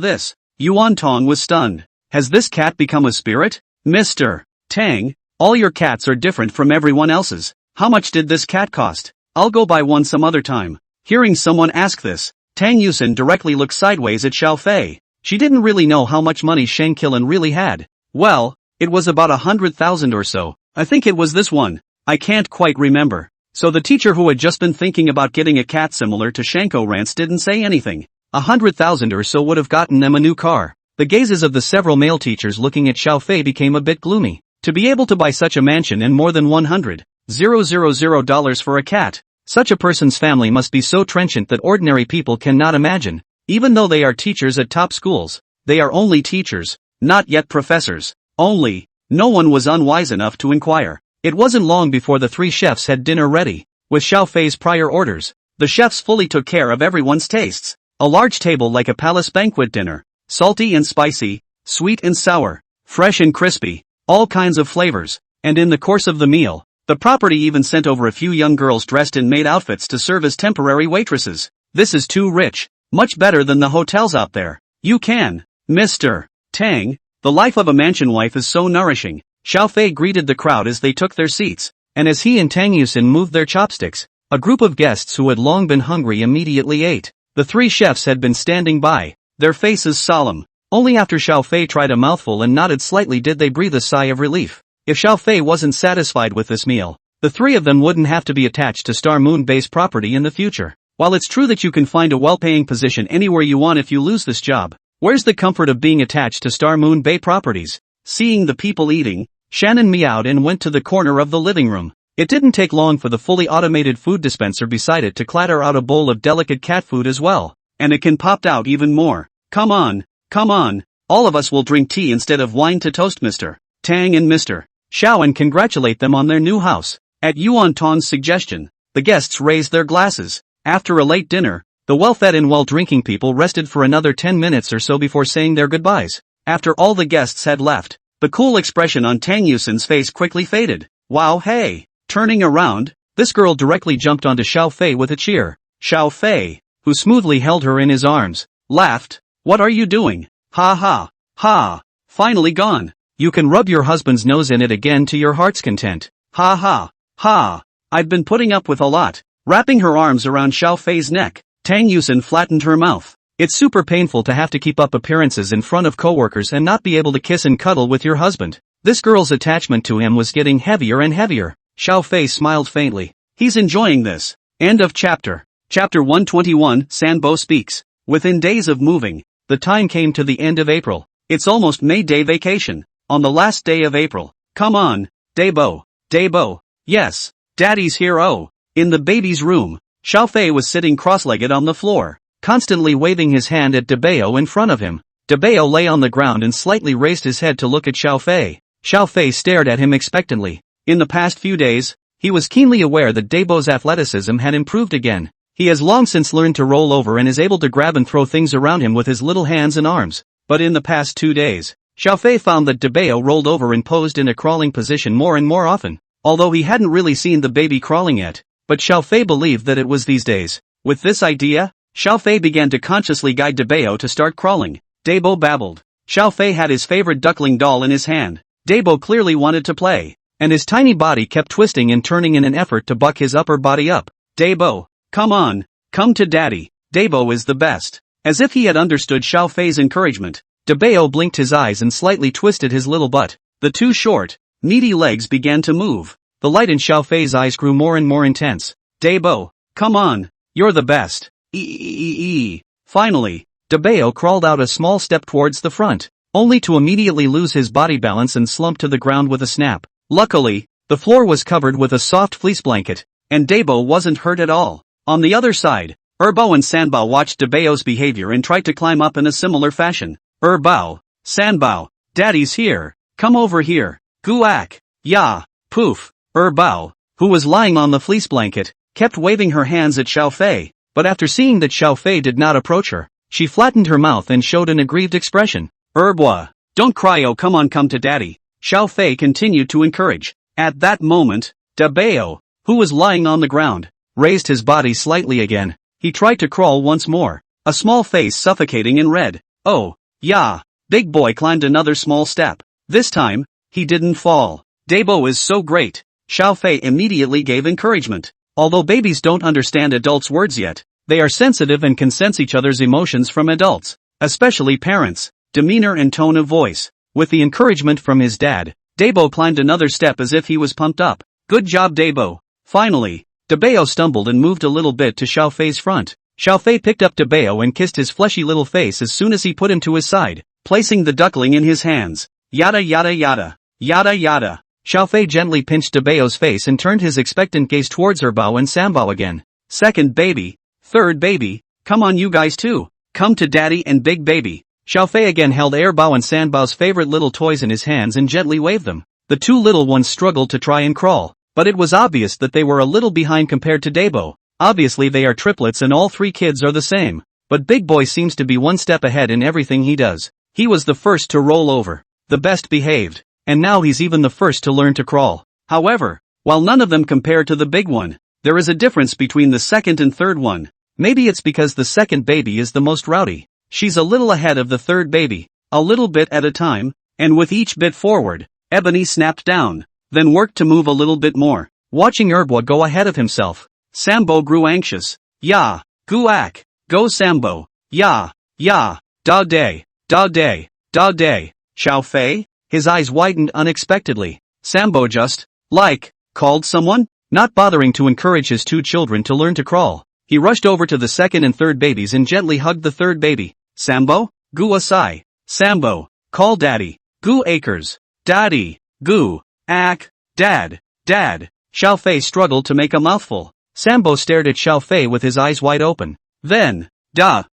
A: This. Yuan Tong was stunned. Has this cat become a spirit? Mr. Tang, all your cats are different from everyone else's. How much did this cat cost? I'll go buy one some other time. Hearing someone ask this, Tang Yusin directly looked sideways at Xiao Fei. She didn't really know how much money Shang Qilan really had. Well, it was about 100,000 or so. I think it was this one. I can't quite remember. So the teacher who had just been thinking about getting a cat similar to Shanko Rance didn't say anything. 100,000 or so would have gotten them a new car. The gazes of the several male teachers looking at Xiao Fei became a bit gloomy. To be able to buy such a mansion and more than $100,000 for a cat, such a person's family must be so trenchant that ordinary people cannot imagine. Even though they are teachers at top schools, they are only teachers, not yet professors. Only, no one was unwise enough to inquire. It wasn't long before the three chefs had dinner ready. With Xiao Fei's prior orders, the chefs fully took care of everyone's tastes. A large table like a palace banquet dinner. Salty and spicy, sweet and sour, fresh and crispy, all kinds of flavors. And in the course of the meal, the property even sent over a few young girls dressed in maid outfits to serve as temporary waitresses. This is too rich. Much better than the hotels out there. You can, Mr. Tang, the life of a mansion wife is so nourishing. Xiao Fei greeted the crowd as they took their seats, and as he and Tang Yusin moved their chopsticks, a group of guests who had long been hungry immediately ate. The three chefs had been standing by, their faces solemn. Only after Xiao Fei tried a mouthful and nodded slightly did they breathe a sigh of relief. If Xiao Fei wasn't satisfied with this meal, the three of them wouldn't have to be attached to Star Moon Base property in the future. While it's true that you can find a well-paying position anywhere you want if you lose this job, where's the comfort of being attached to Star Moon Bay properties? Seeing the people eating, Shannon meowed and went to the corner of the living room. It didn't take long for the fully automated food dispenser beside it to clatter out a bowl of delicate cat food as well. And it can popped out even more. Come on, all of us will drink tea instead of wine to toast Mr. Tang and Mr. Xiao and congratulate them on their new house. At Yuan Tong's suggestion, the guests raised their glasses. After a late dinner, the well-fed and well-drinking people rested for another 10 minutes or so before saying their goodbyes. After all the guests had left, the cool expression on Tang Yusin's face quickly faded. Wow, hey! Turning around, this girl directly jumped onto Xiao Fei with a cheer. Xiao Fei, who smoothly held her in his arms, laughed. What are you doing? Ha ha, ha, finally gone. You can rub your husband's nose in it again to your heart's content. Ha ha, ha, I've been putting up with a lot. Wrapping her arms around Xiao Fei's neck, Tang Yusin flattened her mouth. It's super painful to have to keep up appearances in front of coworkers and not be able to kiss and cuddle with your husband. This girl's attachment to him was getting heavier and heavier. Xiao Fei smiled faintly. He's enjoying this. End of chapter. Chapter 121, Sanbo speaks. Within days of moving, the time came to the end of April. It's almost May Day vacation. On the last day of April. Come on, Dabo. Dabo. Yes. Daddy's here. Oh. In the baby's room, Xiaofei was sitting cross-legged on the floor, constantly waving his hand at Debao in front of him. Debao lay on the ground and slightly raised his head to look at Xiaofei. Xiaofei stared at him expectantly. In the past few days, he was keenly aware that Dabo's athleticism had improved again. He has long since learned to roll over and is able to grab and throw things around him with his little hands and arms. But in the past 2 days, Xiaofei found that Debao rolled over and posed in a crawling position more and more often. Although he hadn't really seen the baby crawling yet, but Xiaofei believed that it was these days. With this idea, Xiaofei began to consciously guide Debao to start crawling. Dabo babbled. Xiaofei had his favorite duckling doll in his hand. Dabo clearly wanted to play, and his tiny body kept twisting and turning in an effort to buck his upper body up. Dabo, come on, come to daddy. Dabo is the best. As if he had understood Xiaofei's encouragement, Debao blinked his eyes and slightly twisted his little butt. The two short, meaty legs began to move. The light in Xiaofei's eyes grew more and more intense. Dabo, come on, you're the best. Finally, Debao crawled out a small step towards the front, only to immediately lose his body balance and slump to the ground with a snap. Luckily, the floor was covered with a soft fleece blanket, and Dabo wasn't hurt at all. On the other side, Erbo and Sanbao watched Debao's behavior and tried to climb up in a similar fashion. Erbao, Sanbao, daddy's here, come over here. Guak, ya, poof. Erbao, who was lying on the fleece blanket, kept waving her hands at Xiaofei, but after seeing that Xiaofei did not approach her, she flattened her mouth and showed an aggrieved expression. Erbwa, don't cry, oh come on, come to daddy. Xiaofei continued to encourage. At that moment, Debao, who was lying on the ground, raised his body slightly again. He tried to crawl once more, a small face suffocating in red. Oh, yeah, big boy climbed another small step. This time, he didn't fall. Dabo is so great. Xiaofei immediately gave encouragement. Although babies don't understand adults' words yet, they are sensitive and can sense each other's emotions from adults, especially parents, demeanor and tone of voice. With the encouragement from his dad, Dabo climbed another step as if he was pumped up. Good job, Dabo. Finally, Debao stumbled and moved a little bit to Xiaofei's front. Xiaofei picked up Debao and kissed his fleshy little face as soon as he put him to his side, placing the duckling in his hands. Yada yada yada. Yada yada. Xiaofei gently pinched Debao's face and turned his expectant gaze towards Erbao and Sanbao again. Second baby. Third baby. Come on you guys too. Come to daddy and big baby. Xiaofei again held Erbao and Sanbao's favorite little toys in his hands and gently waved them. The two little ones struggled to try and crawl, but it was obvious that they were a little behind compared to Dabo. Obviously they are triplets and all three kids are the same, but Big Boy seems to be one step ahead in everything he does. He was the first to roll over, the best behaved, and now he's even the first to learn to crawl. However, while none of them compare to the big one, there is a difference between the second and third one. Maybe it's because the second baby is the most rowdy. She's a little ahead of the third baby, a little bit at a time, and with each bit forward, Ebony snapped down, then worked to move a little bit more. Watching Erbwa go ahead of himself, Sambo grew anxious. Ya, guak, go Sambo, ya, da day, da day, da day. Xiaofei? His eyes widened unexpectedly. Sambo just, called someone? Not bothering to encourage his two children to learn to crawl, he rushed over to the second and third babies and gently hugged the third baby. Sambo? Gu asai. Sambo, call daddy. Gu acres. Daddy. Gu. Ak. Dad. Dad. Xiaofei struggled to make a mouthful. Sambo stared at Xiaofei with his eyes wide open. Then, da.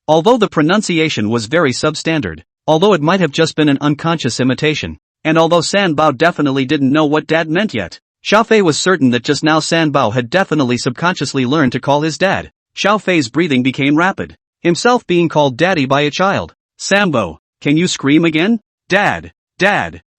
A: Although the pronunciation was very substandard, although it might have just been an unconscious imitation, and although Sanbao definitely didn't know what dad meant yet, Xiaofei was certain that just now Sanbao had definitely subconsciously learned to call his dad. Xiaofei's breathing became rapid, himself being called daddy by a child. Sambo, can you scream again? Dad.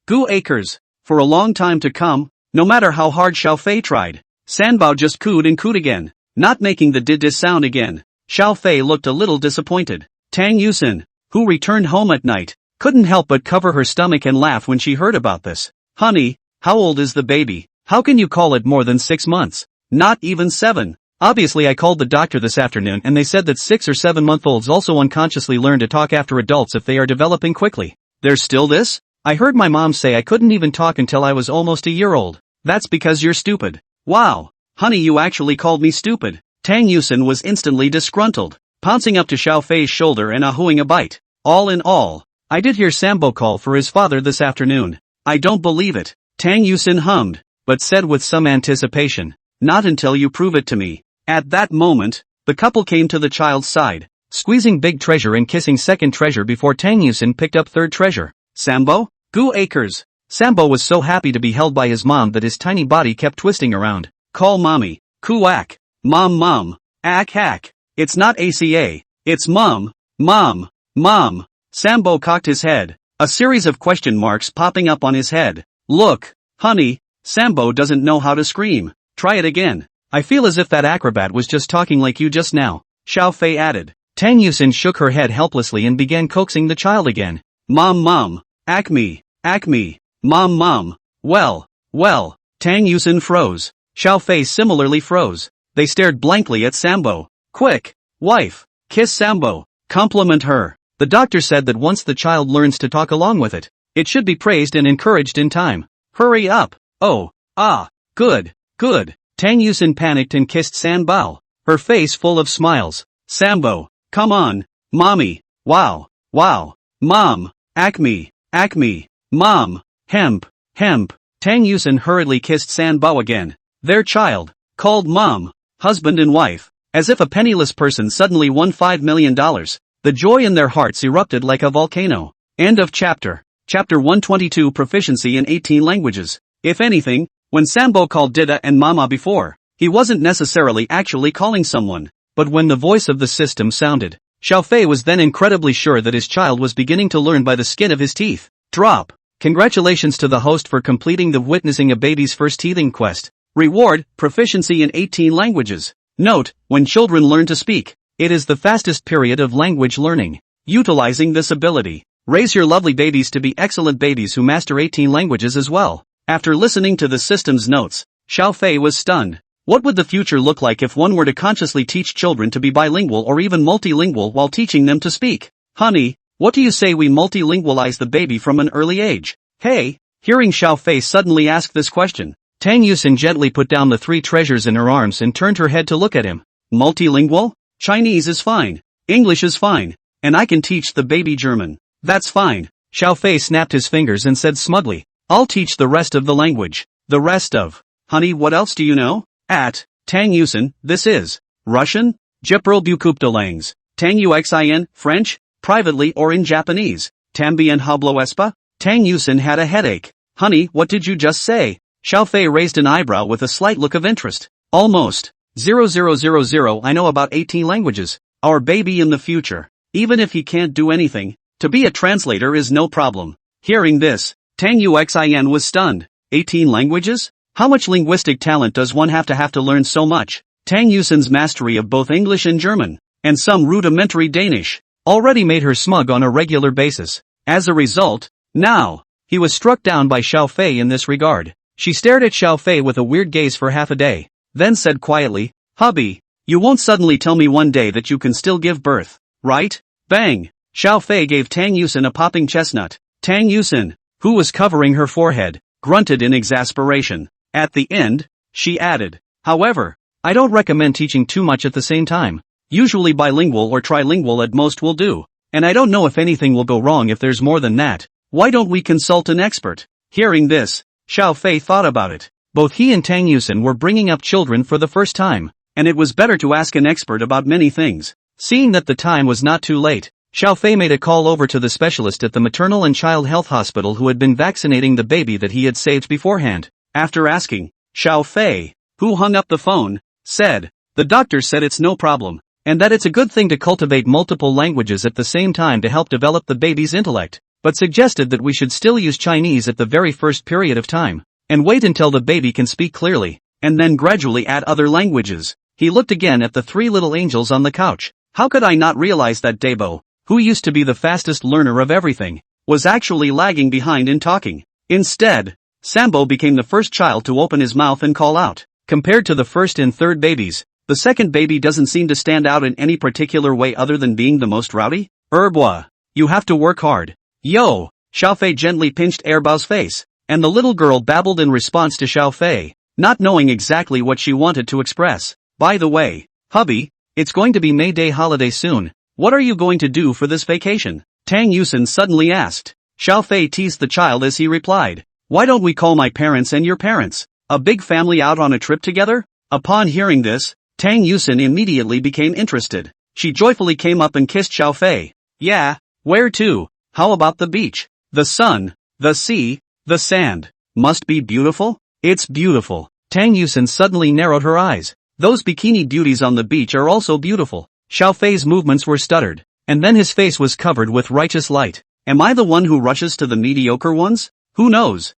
A: Gu acres. For a long time to come, no matter how hard Xiaofei tried, Sanbao just cooed and cooed again, not making the did sound again. Xiaofei looked a little disappointed. Tang Yusin, who returned home at night, couldn't help but cover her stomach and laugh when she heard about this. Honey, how old is the baby? How can you call it more than 6 months? Not even 7. Obviously I called the doctor this afternoon and they said that 6 or 7-month-olds also unconsciously learn to talk after adults if they are developing quickly. There's still this? I heard my mom say I couldn't even talk until I was almost a year old. That's because you're stupid. Wow. Honey, you actually called me stupid. Tang Yusin was instantly disgruntled, pouncing up to Xiaofei's shoulder and ahooing a bite. All in all, I did hear Sambo call for his father this afternoon. I don't believe it. Tang Yusin hummed, but said with some anticipation, "Not until you prove it to me." At that moment, the couple came to the child's side, squeezing big treasure and kissing second treasure before Tang Yusin picked up third treasure. Sambo? Goo acres. Sambo was so happy to be held by his mom that his tiny body kept twisting around. Call mommy. Kuwak. Mom. Ack. It's not ACA. It's mom. Mom. Sambo cocked his head, a series of question marks popping up on his head. Look, honey, Sambo doesn't know how to scream. Try it again. I feel as if that acrobat was just talking like you just now, Xiao Fei added. Tang Yusin shook her head helplessly and began coaxing the child again. Mom. Ack me. Mom. Well. Tang Yusin froze. Xiao Fei similarly froze. They stared blankly at Sambo. Quick, wife, kiss Sambo. Compliment her. The doctor said that once the child learns to talk along with it, it should be praised and encouraged in time. Hurry up. Oh, good. Tang Yusin panicked and kissed Sanbao, her face full of smiles. Sambo, come on, mommy, wow, mom, acme, mom, hemp. Tang Yusin hurriedly kissed Sanbao again. Their child, called mom, husband and wife, as if a penniless person suddenly won $5 million. The joy in their hearts erupted like a volcano. End of chapter. Chapter 122 Proficiency in 18 languages. If anything, when Sambo called Dida and Mama before, he wasn't necessarily actually calling someone, but when the voice of the system sounded, Xiao Fei was then incredibly sure that his child was beginning to learn by the skin of his teeth. Drop. Congratulations to the host for completing the Witnessing a Baby's First Teething quest. Reward, proficiency in 18 languages. Note, when children learn to speak, it is the fastest period of language learning. Utilizing this ability, raise your lovely babies to be excellent babies who master 18 languages as well. After listening to the system's notes, Xiao Fei was stunned. What would the future look like if one were to consciously teach children to be bilingual or even multilingual while teaching them to speak? Honey, what do you say we multilingualize the baby from an early age? Hey, hearing Xiao Fei suddenly ask this question, Tang Yusin gently put down the 3 treasures in her arms and turned her head to look at him. Multilingual? Chinese is fine. English is fine. And I can teach the baby German. That's fine. Xiao Fei snapped his fingers and said smugly, I'll teach the rest of the language. The rest of. Honey, what else do you know? Tang Yusin, this is. Russian? Jipril Bukuptalangs. Tang Uxin, French? Privately or in Japanese? Tambien hablo espa? Tang Yusin had a headache. Honey, what did you just say? Xiao Fei raised an eyebrow with a slight look of interest. Almost. 0000 I know about 18 languages. Our baby in the future. Even if he can't do anything, to be a translator is no problem. Hearing this, Tang Uxin was stunned. 18 languages? How much linguistic talent does one have to learn so much? Tang Yusin's mastery of both English and German, and some rudimentary Danish, already made her smug on a regular basis. As a result, now, he was struck down by Xiao Fei in this regard. She stared at Xiao Fei with a weird gaze for half a day, then said quietly, hubby, you won't suddenly tell me one day that you can still give birth, right? Bang! Xiao Fei gave Tang Yusin a popping chestnut. Tang Yusin, who was covering her forehead, grunted in exasperation. At the end, she added, however, I don't recommend teaching too much at the same time. Usually bilingual or trilingual at most will do. And I don't know if anything will go wrong if there's more than that. Why don't we consult an expert? Hearing this, Xiao Fei thought about it. Both he and Tang Yusin were bringing up children for the first time, and it was better to ask an expert about many things. Seeing that the time was not too late, Xiao Fei made a call over to the specialist at the maternal and child health hospital who had been vaccinating the baby that he had saved beforehand. After asking, Xiao Fei, who hung up the phone, said, the doctor said it's no problem, and that it's a good thing to cultivate multiple languages at the same time to help develop the baby's intellect, but suggested that we should still use Chinese at the very first period of time, and wait until the baby can speak clearly, and then gradually add other languages. He looked again at the 3 little angels on the couch. How could I not realize that Debo, who used to be the fastest learner of everything, was actually lagging behind in talking? Instead, Sambo became the first child to open his mouth and call out. Compared to the first and third babies, the second baby doesn't seem to stand out in any particular way other than being the most rowdy. Erbois, you have to work hard. Yo! Xiao Fei gently pinched Erbao's face, and the little girl babbled in response to Xiao Fei, not knowing exactly what she wanted to express. By the way, hubby, it's going to be May Day holiday soon. What are you going to do for this vacation? Tang Yusin suddenly asked. Xiao Fei teased the child as he replied, Why don't we call my parents and your parents? A big family out on a trip together? Upon hearing this, Tang Yusin immediately became interested. She joyfully came up and kissed Xiao Fei. Yeah, where to? How about the beach? The sun, the sea, the sand. Must be beautiful? It's beautiful. Tang Yusin suddenly narrowed her eyes. Those bikini beauties on the beach are also beautiful. Xiao Fei's movements were stuttered, and then his face was covered with righteous light. Am I the one who rushes to the mediocre ones? Who knows?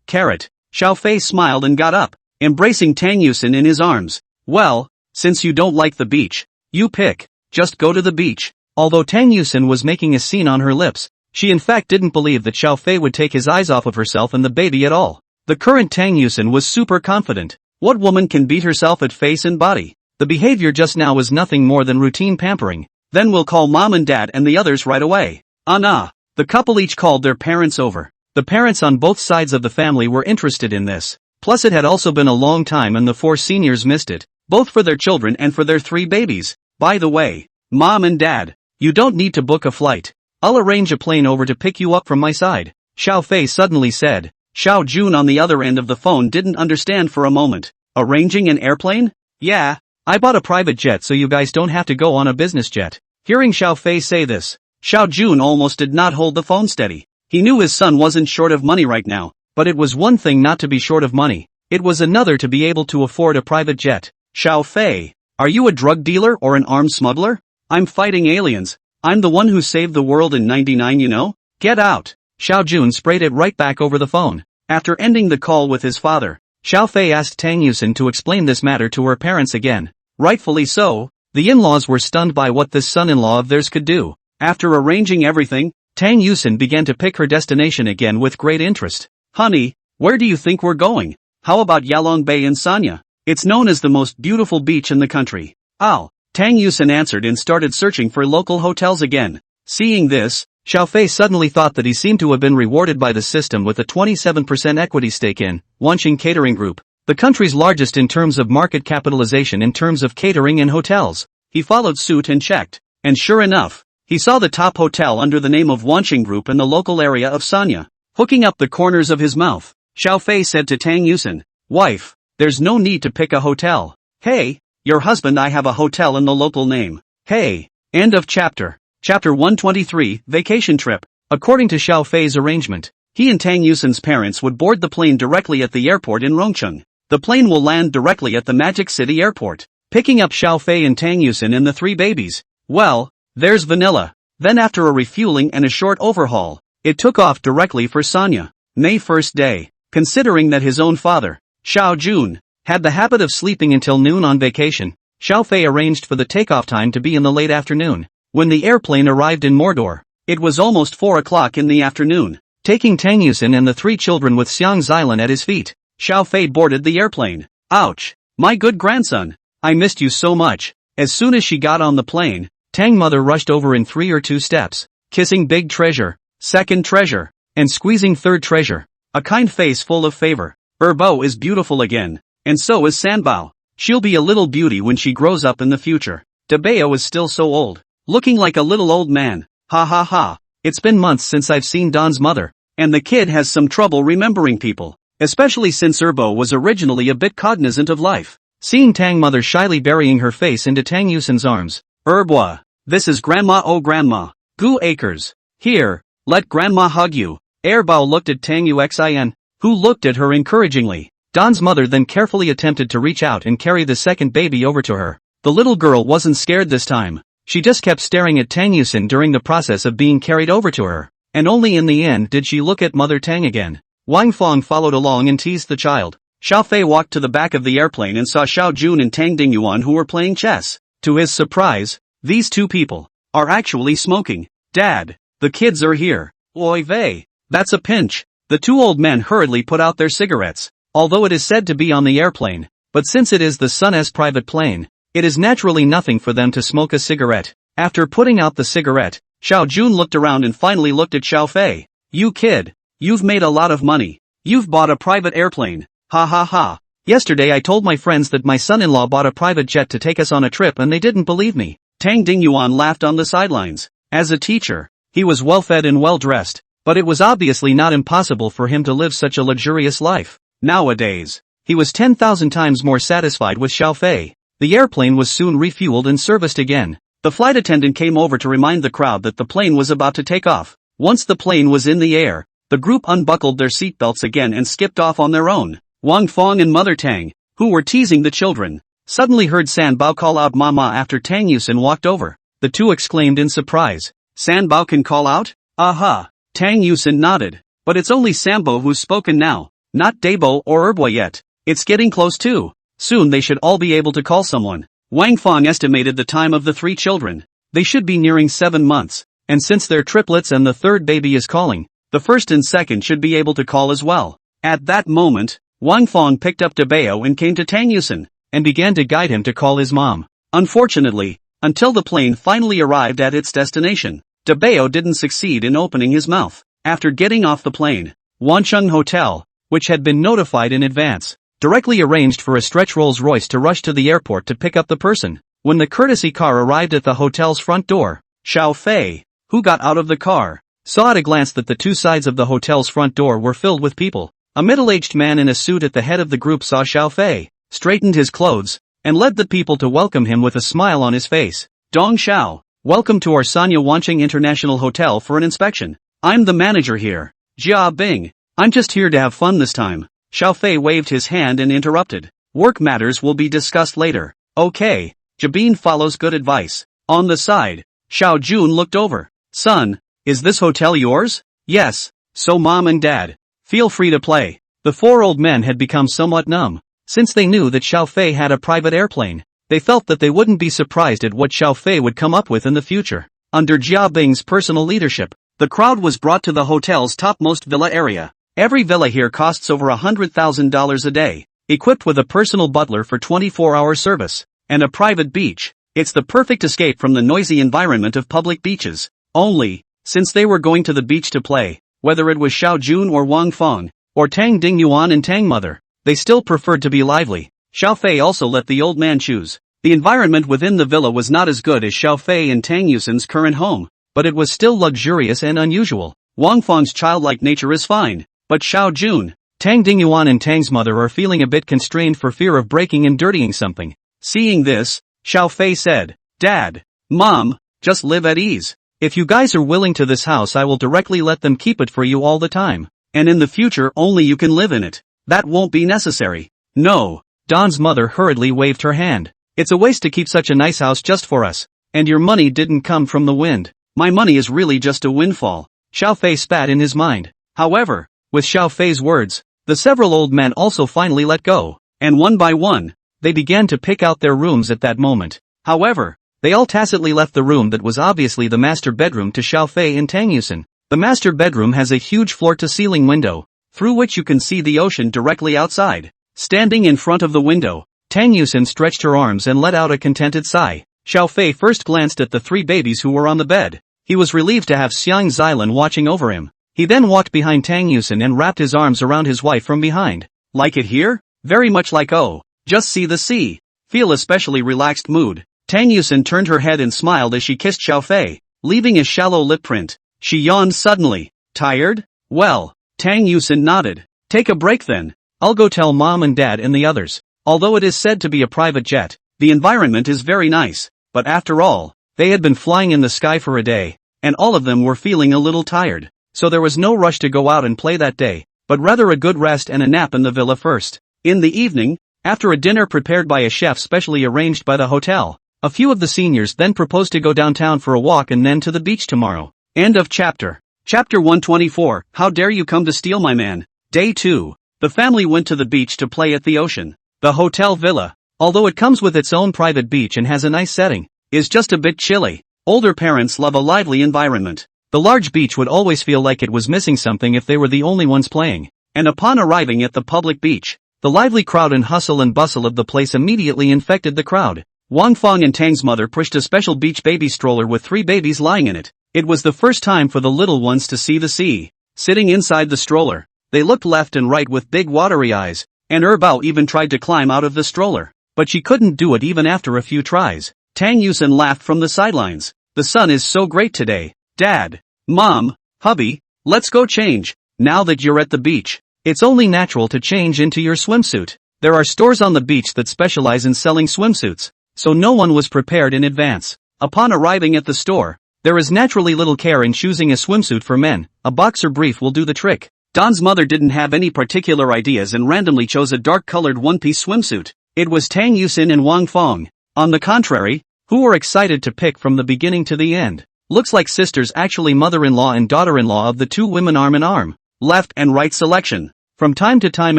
A: Carrot. Xiao Fei smiled and got up, embracing Tang Yusin in his arms. Well, since you don't like the beach, you pick. Just go to the beach. Although Tang Yusin was making a scene on her lips, she in fact didn't believe that Xiao Fei would take his eyes off of herself and the baby at all. The current Tang Yusin was super confident. What woman can beat herself at face and body? The behavior just now was nothing more than routine pampering. Then we'll call mom and dad and the others right away. Nah. The couple each called their parents over. The parents on both sides of the family were interested in this. Plus it had also been a long time and the 4 seniors missed it, both for their children and for their 3 babies. By the way, mom and dad, you don't need to book a flight. I'll arrange a plane over to pick you up from my side, Xiao Fei suddenly said. Xiao Jun on the other end of the phone didn't understand for a moment. Arranging an airplane? Yeah, I bought a private jet so you guys don't have to go on a business jet. Hearing Xiao Fei say this, Xiao Jun almost did not hold the phone steady. He knew his son wasn't short of money right now, but it was one thing not to be short of money. It was another to be able to afford a private jet. Xiao Fei, are you a drug dealer or an arms smuggler? I'm fighting aliens. I'm the one who saved the world in '99, you know? Get out. Xiao Jun sprayed it right back over the phone. After ending the call with his father, Xiao Fei asked Tang Yusin to explain this matter to her parents again. Rightfully so, the in-laws were stunned by what this son-in-law of theirs could do. After arranging everything, Tang Yusin began to pick her destination again with great interest. Honey, where do you think we're going? How about Yalong Bay in Sanya? It's known as the most beautiful beach in the country. Oh, Tang Yusin answered and started searching for local hotels again. Seeing this, Xiao Fei suddenly thought that he seemed to have been rewarded by the system with a 27% equity stake in Wanqing Catering Group, the country's largest in terms of market capitalization in terms of catering and hotels. He followed suit and checked, and sure enough, he saw the top hotel under the name of Wanqing Group in the local area of Sanya. Hooking up the corners of his mouth, Xiao Fei said to Tang Yusin, "Wife, there's no need to pick a hotel. Hey, your husband I have a hotel in the local name. Hey." End of chapter. Chapter 123, Vacation Trip. According to Xiao Fei's arrangement, he and Tang Yusin's parents would board the plane directly at the airport in Rongcheng. The plane will land directly at the Magic City Airport, picking up Xiao Fei and Tang Yusin and the 3 babies. Well, there's vanilla. Then after a refueling and a short overhaul, it took off directly for Sanya. May 1st day. Considering that his own father, Xiao Jun, had the habit of sleeping until noon on vacation, Xiao Fei arranged for the takeoff time to be in the late afternoon. When the airplane arrived in Mordor, it was almost 4 o'clock in the afternoon. Taking Tang Yusin and the 3 children with Xiang Xilan at his feet, Xiao Fei boarded the airplane. Ouch! My good grandson, I missed you so much. As soon as she got on the plane, Tang mother rushed over in 3 or 2 steps, kissing big treasure, second treasure, and squeezing third treasure. A kind face full of favor. Erbo is beautiful again, and so is Sanbao. She'll be a little beauty when she grows up in the future. Dabeo is still so old, looking like a little old man. Ha ha ha. It's been months since I've seen Don's mother, and the kid has some trouble remembering people, especially since Erbo was originally a bit cognizant of life. Seeing Tang mother shyly burying her face into Tang Yusin's arms. Erbo, this is grandma, oh grandma. Gu acres. Here, let grandma hug you. Erbao looked at Tang Yuxin, who looked at her encouragingly. Don's mother then carefully attempted to reach out and carry the second baby over to her. The little girl wasn't scared this time. She just kept staring at Tang Yusin during the process of being carried over to her, and only in the end did she look at Mother Tang again. Wang Fong followed along and teased the child. Xiao Fei walked to the back of the airplane and saw Xiao Jun and Tang Dingyuan who were playing chess. To his surprise, these 2 people are actually smoking. Dad, the kids are here. Oy vey, that's a pinch. The 2 old men hurriedly put out their cigarettes. Although it is said to be on the airplane, but since it is the Sun's private plane, it is naturally nothing for them to smoke a cigarette. After putting out the cigarette, Xiao Jun looked around and finally looked at Xiao Fei. You kid, you've made a lot of money. You've bought a private airplane. Ha ha ha. Yesterday I told my friends that my son-in-law bought a private jet to take us on a trip and they didn't believe me. Tang Dingyuan laughed on the sidelines. As a teacher, he was well-fed and well-dressed. But it was obviously not impossible for him to live such a luxurious life. Nowadays, he was 10,000 times more satisfied with Xiaofei. The airplane was soon refueled and serviced again. The flight attendant came over to remind the crowd that the plane was about to take off. Once the plane was in the air, the group unbuckled their seatbelts again and skipped off on their own. Wang Fong and Mother Tang, who were teasing the children, suddenly heard San Bao call out Mama after Tang Yusin walked over. The two exclaimed in surprise. San Bao can call out? Aha! Tang Yusin nodded. But it's only Sambo who's spoken now, not Dabo or Erbo yet. It's getting close too. Soon they should all be able to call someone. Wang Fong estimated the time of the three children. They should be nearing 7 months, and since they're triplets and the third baby is calling, the first and second should be able to call as well. At that moment, Wang Fong picked up Dabao and came to Tang Yusin, and began to guide him to call his mom. Unfortunately, until the plane finally arrived at its destination, Dabao didn't succeed in opening his mouth. After getting off the plane, Wancheng Hotel, which had been notified in advance, directly arranged for a stretch Rolls-Royce to rush to the airport to pick up the person. When the courtesy car arrived at the hotel's front door, Xiaofei, who got out of the car, saw at a glance that the two sides of the hotel's front door were filled with people. A middle-aged man in a suit at the head of the group saw Xiaofei, straightened his clothes, and led the people to welcome him with a smile on his face. Dong Xiao, welcome to our Sanya Wancheng International Hotel for an inspection. I'm the manager here. Jia Bing. I'm just here to have fun this time. Xiaofei waved his hand and interrupted. Work matters will be discussed later. Okay. Jabin follows good advice. On the side, Xiao Jun looked over. Son, is this hotel yours? Yes. So mom and dad, feel free to play. The four old men had become somewhat numb. Since they knew that Xiaofei had a private airplane, they felt that they wouldn't be surprised at what Xiaofei would come up with in the future. Under Jia Bing's personal leadership, the crowd was brought to the hotel's topmost villa area. Every villa here costs over $100,000 a day, equipped with a personal butler for 24-hour service, and a private beach. It's the perfect escape from the noisy environment of public beaches. Only, since they were going to the beach to play, whether it was Xiao Jun or Wang Fong, or Tang Dingyuan and Tang Mother, they still preferred to be lively. Xiaofei also let the old man choose. The environment within the villa was not as good as Xiaofei and Tang Yusin's current home, but it was still luxurious and unusual. Wang Fong's childlike nature is fine. But Xiao Jun, Tang Dingyuan and Tang's mother are feeling a bit constrained for fear of breaking and dirtying something. Seeing this, Xiaofei said, Dad, Mom, just live at ease. If you guys are willing to this house I will directly let them keep it for you all the time. And in the future only you can live in it. That won't be necessary. No. Don's mother hurriedly waved her hand. It's a waste to keep such a nice house just for us. And your money didn't come from the wind. My money is really just a windfall. Xiaofei spat in his mind. However, with Xiaofei's words, the several old men also finally let go, and one by one, they began to pick out their rooms at that moment. However, they all tacitly left the room that was obviously the master bedroom to Xiaofei and Tang Yusin. The master bedroom has a huge floor-to-ceiling window, through which you can see the ocean directly outside. Standing in front of the window, Tang Yusin stretched her arms and let out a contented sigh. Xiaofei first glanced at the three babies who were on the bed. He was relieved to have Xiang Xilan watching over him. He then walked behind Tang Yusin and wrapped his arms around his wife from behind. Like it here? Very much like oh, just see the sea. Feel especially relaxed mood. Tang Yusin turned her head and smiled as she kissed Xiaofei, leaving a shallow lip print. She yawned suddenly. Tired? Well, Tang Yusin nodded. Take a break then. I'll go tell mom and dad and the others. Although it is said to be a private jet, the environment is very nice, but after all, they had been flying in the sky for a day, and all of them were feeling a little tired. So there was no rush to go out and play that day, but rather a good rest and a nap in the villa first. In the evening, after a dinner prepared by a chef specially arranged by the hotel, a few of the seniors then proposed to go downtown for a walk and then to the beach tomorrow. End of chapter. Chapter 124, How dare you come to steal my man? Day 2. The family went to the beach to play at the ocean. The hotel villa, although it comes with its own private beach and has a nice setting, is just a bit chilly. Older parents love a lively environment. The large beach would always feel like it was missing something if they were the only ones playing. And upon arriving at the public beach, the lively crowd and hustle and bustle of the place immediately infected the crowd. Wang Fong and Tang's mother pushed a special beach baby stroller with 3 babies lying in it. It was the first time for the little ones to see the sea. Sitting inside the stroller, they looked left and right with big watery eyes, and Bao even tried to climb out of the stroller, but she couldn't do it even after a few tries. Tang Yusin laughed from the sidelines. The sun is so great today. Dad, Mom, Hubby, let's go change. Now that you're at the beach, it's only natural to change into your swimsuit. There are stores on the beach that specialize in selling swimsuits, so no one was prepared in advance. Upon arriving at the store, there is naturally little care in choosing a swimsuit for men. A boxer brief will do the trick. Don's mother didn't have any particular ideas and randomly chose a dark-colored one-piece swimsuit. It was Tang Yusin and Wang Fong, on the contrary, who were excited to pick from the beginning to the end. Looks like sisters, actually mother-in-law and daughter-in-law of the two women, arm in arm. Left and right selection. From time to time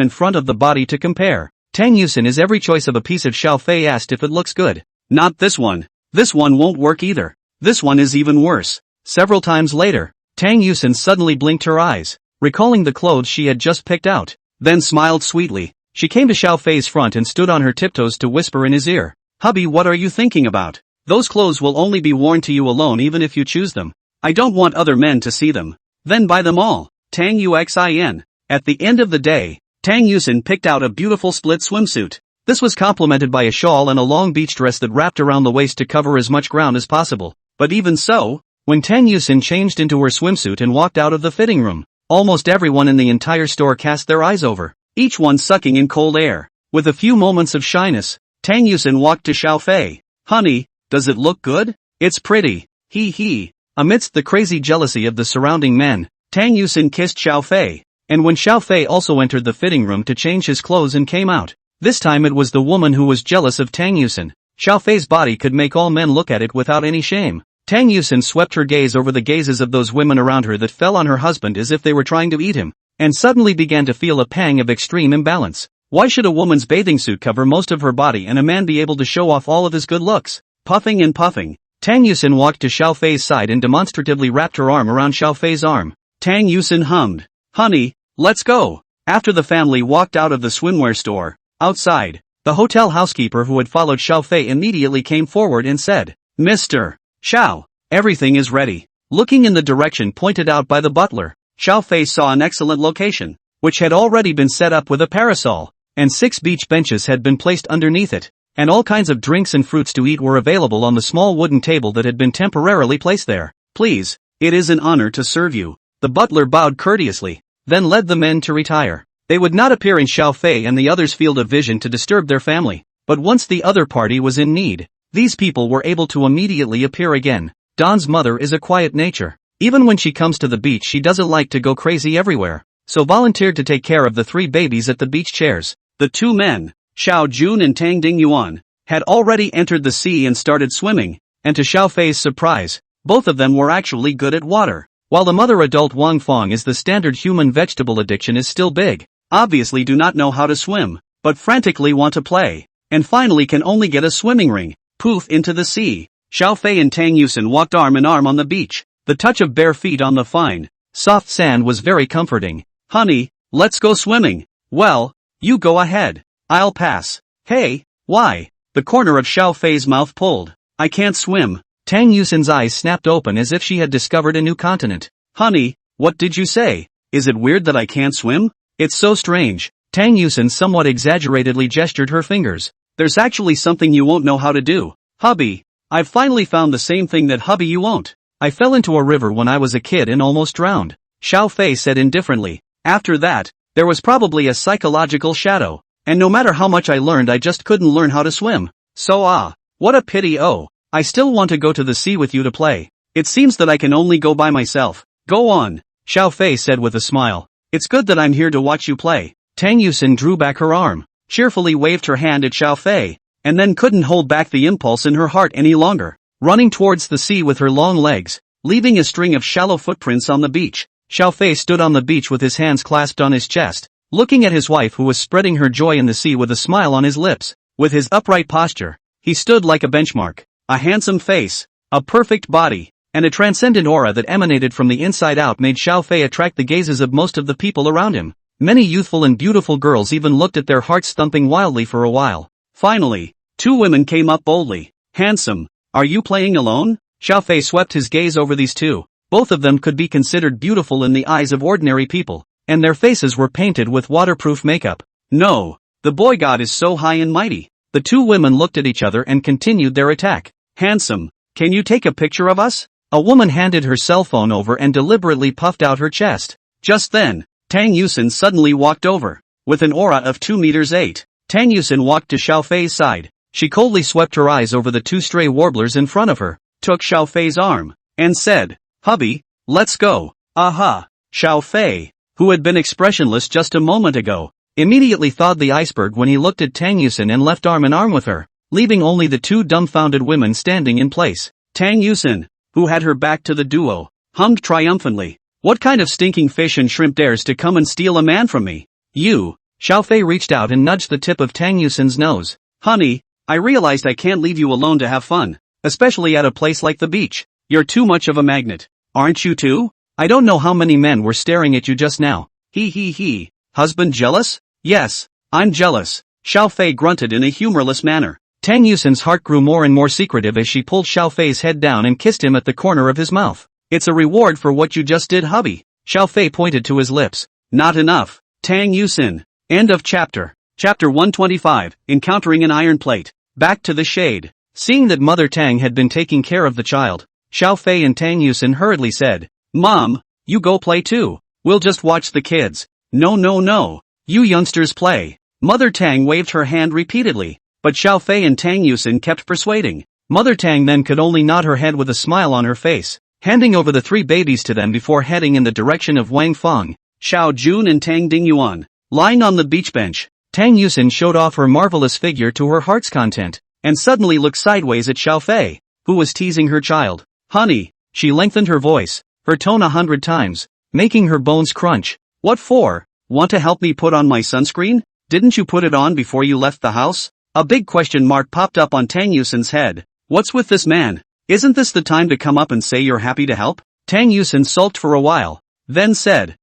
A: in front of the body to compare. Tang Yusin is every choice of a piece of. Xiao Fei asked if it looks good. Not this one. This one won't work either. This one is even worse. Several times later, Tang Yusin suddenly blinked her eyes, recalling the clothes she had just picked out, then smiled sweetly. She came to Xiao Fei's front and stood on her tiptoes to whisper in his ear. Hubby, what are you thinking about? Those clothes will only be worn to you alone even if you choose them. I don't want other men to see them. Then buy them all. Tang Yuxin. At the end of the day, Tang Yusin picked out a beautiful split swimsuit. This was complemented by a shawl and a long beach dress that wrapped around the waist to cover as much ground as possible. But even so, when Tang Yusin changed into her swimsuit and walked out of the fitting room, almost everyone in the entire store cast their eyes over, each one sucking in cold air. With a few moments of shyness, Tang Yusin walked to Xiao Fei. Honey, does it look good? It's pretty. He. Amidst the crazy jealousy of the surrounding men, Tang Yusin kissed Xiao Fei. And when Xiao Fei also entered the fitting room to change his clothes and came out, this time it was the woman who was jealous of Tang Yusin. Xiao Fei's body could make all men look at it without any shame. Tang Yusin swept her gaze over the gazes of those women around her that fell on her husband as if they were trying to eat him, and suddenly began to feel a pang of extreme imbalance. Why should a woman's bathing suit cover most of her body and a man be able to show off all of his good looks? Puffing and puffing, Tang Yusin walked to Xiao Fei's side and demonstratively wrapped her arm around Xiao Fei's arm. Tang Yusin hummed, "Honey, let's go." After the family walked out of the swimwear store, outside, the hotel housekeeper who had followed Xiao Fei immediately came forward and said, "Mr. Xiao, everything is ready." Looking in the direction pointed out by the butler, Xiao Fei saw an excellent location, which had already been set up with a parasol, and 6 beach benches had been placed underneath it, and all kinds of drinks and fruits to eat were available on the small wooden table that had been temporarily placed there. "Please, it is an honor to serve you." The butler bowed courteously, then led the men to retire. They would not appear in Xiao Fei and the others' field of vision to disturb their family, but once the other party was in need, these people were able to immediately appear again. Don's mother is a quiet nature. Even when she comes to the beach she doesn't like to go crazy everywhere, so volunteered to take care of the 3 babies at the beach chairs. The 2 men, Xiao Jun and Tang Dingyuan, had already entered the sea and started swimming, and to Xiao Fei's surprise, both of them were actually good at water. While the mother adult Wang Fong is the standard human vegetable addiction is still big, obviously do not know how to swim, but frantically want to play, and finally can only get a swimming ring, poof into the sea. Xiao Fei and Tang Yusin walked arm in arm on the beach. The touch of bare feet on the fine, soft sand was very comforting. "Honey, let's go swimming." "Well, you go ahead. I'll pass." "Hey, why?" The corner of Xiao Fei's mouth pulled. "I can't swim." Tang Yusin's eyes snapped open as if she had discovered a new continent. "Honey, what did you say? Is it weird that I can't swim?" "It's so strange." Tang Yusin somewhat exaggeratedly gestured her fingers. "There's actually something you won't know how to do. Hubby, I've finally found the same thing that hubby you won't. I fell into a river when I was a kid and almost drowned," Xiao Fei said indifferently. "After that, there was probably a psychological shadow, and no matter how much I learned I just couldn't learn how to swim. So what a pity. Oh, I still want to go to the sea with you to play. It seems that I can only go by myself." "Go on," Xiao Fei said with a smile. "It's good that I'm here to watch you play." Tang Yusin drew back her arm, cheerfully waved her hand at Xiao Fei, and then couldn't hold back the impulse in her heart any longer, running towards the sea with her long legs, leaving a string of shallow footprints on the beach. Xiao Fei stood on the beach with his hands clasped on his chest, looking at his wife who was spreading her joy in the sea with a smile on his lips. With his upright posture, he stood like a benchmark. A handsome face, a perfect body, and a transcendent aura that emanated from the inside out made Xiao Fei attract the gazes of most of the people around him. Many youthful and beautiful girls even looked at their hearts thumping wildly for a while. Finally, 2 women came up boldly. "Handsome, are you playing alone?" Xiao Fei swept his gaze over these 2. Both of them could be considered beautiful in the eyes of ordinary people, and their faces were painted with waterproof makeup. "No, the boy god is so high and mighty." The 2 women looked at each other and continued their attack. "Handsome, can you take a picture of us?" A woman handed her cell phone over and deliberately puffed out her chest. Just then, Tang Yusin suddenly walked over. With an aura of 2 meters 8, Tang Yusin walked to Xiao Fei's side. She coldly swept her eyes over the 2 stray warblers in front of her, took Xiao Fei's arm, and said, "Hubby, let's go." Aha! Xiao Fei, who had been expressionless just a moment ago, immediately thawed the iceberg when he looked at Tang Yusin and left arm in arm with her, leaving only the 2 dumbfounded women standing in place. Tang Yusin, who had her back to the duo, hummed triumphantly, "What kind of stinking fish and shrimp dares to come and steal a man from me? You." Xiao Fei reached out and nudged the tip of Tang Yusin's nose. "Honey, I realized I can't leave you alone to have fun, especially at a place like the beach. You're too much of a magnet. Aren't you too? I don't know how many men were staring at you just now. He. Husband jealous? Yes, I'm jealous." Xiao Fei grunted in a humorless manner. Tang Yusin's heart grew more and more secretive as she pulled Xiao Fei's head down and kissed him at the corner of his mouth. "It's a reward for what you just did, hubby." Xiao Fei pointed to his lips. "Not enough, Tang Yusin." End of chapter. Chapter 125, Encountering an Iron Plate. Back to the shade. Seeing that Mother Tang had been taking care of the child, Xiao Fei and Tang Yusin hurriedly said, "Mom, you go play too. We'll just watch the kids." No. You youngsters play." Mother Tang waved her hand repeatedly, but Xiao Fei and Tang Yusin kept persuading. Mother Tang then could only nod her head with a smile on her face, handing over the 3 babies to them before heading in the direction of Wang Feng, Xiao Jun and Tang Dingyuan. Lying on the beach bench, Tang Yusin showed off her marvelous figure to her heart's content, and suddenly looked sideways at Xiao Fei, who was teasing her child. "Honey," she lengthened her voice, her tone 100 times, making her bones crunch. "What for? Want to help me put on my sunscreen? Didn't you put it on before you left the house?" A big question mark popped up on Tang Yusin's head. "What's with this man? Isn't this the time to come up and say you're happy to help?" Tang Yusin sulked for a while, then said,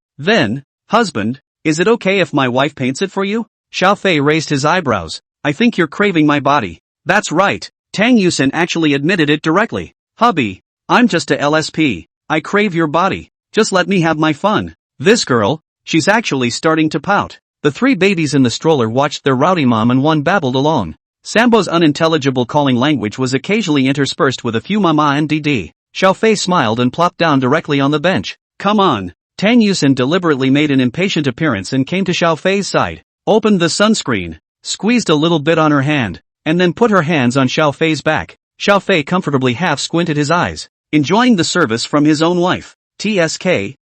A: "Husband, is it okay if my wife paints it for you?" Xiao Fei raised his eyebrows. "I think you're craving my body." "That's right." Tang Yusin actually admitted it directly. "Hubby, I'm just a LSP. I crave your body. Just let me have my fun." This girl, she's actually starting to pout. The 3 babies in the stroller watched their rowdy mom and one babbled along. Sambo's unintelligible calling language was occasionally interspersed with a few mama and dd. Xiao Fei smiled and plopped down directly on the bench. "Come on." Tang Yusin deliberately made an impatient appearance and came to Xiao Fei's side, opened the sunscreen, squeezed a little bit on her hand, and then put her hands on Xiao Fei's back. Xiao Fei comfortably half squinted his eyes, enjoying the service from his own wife. TSK,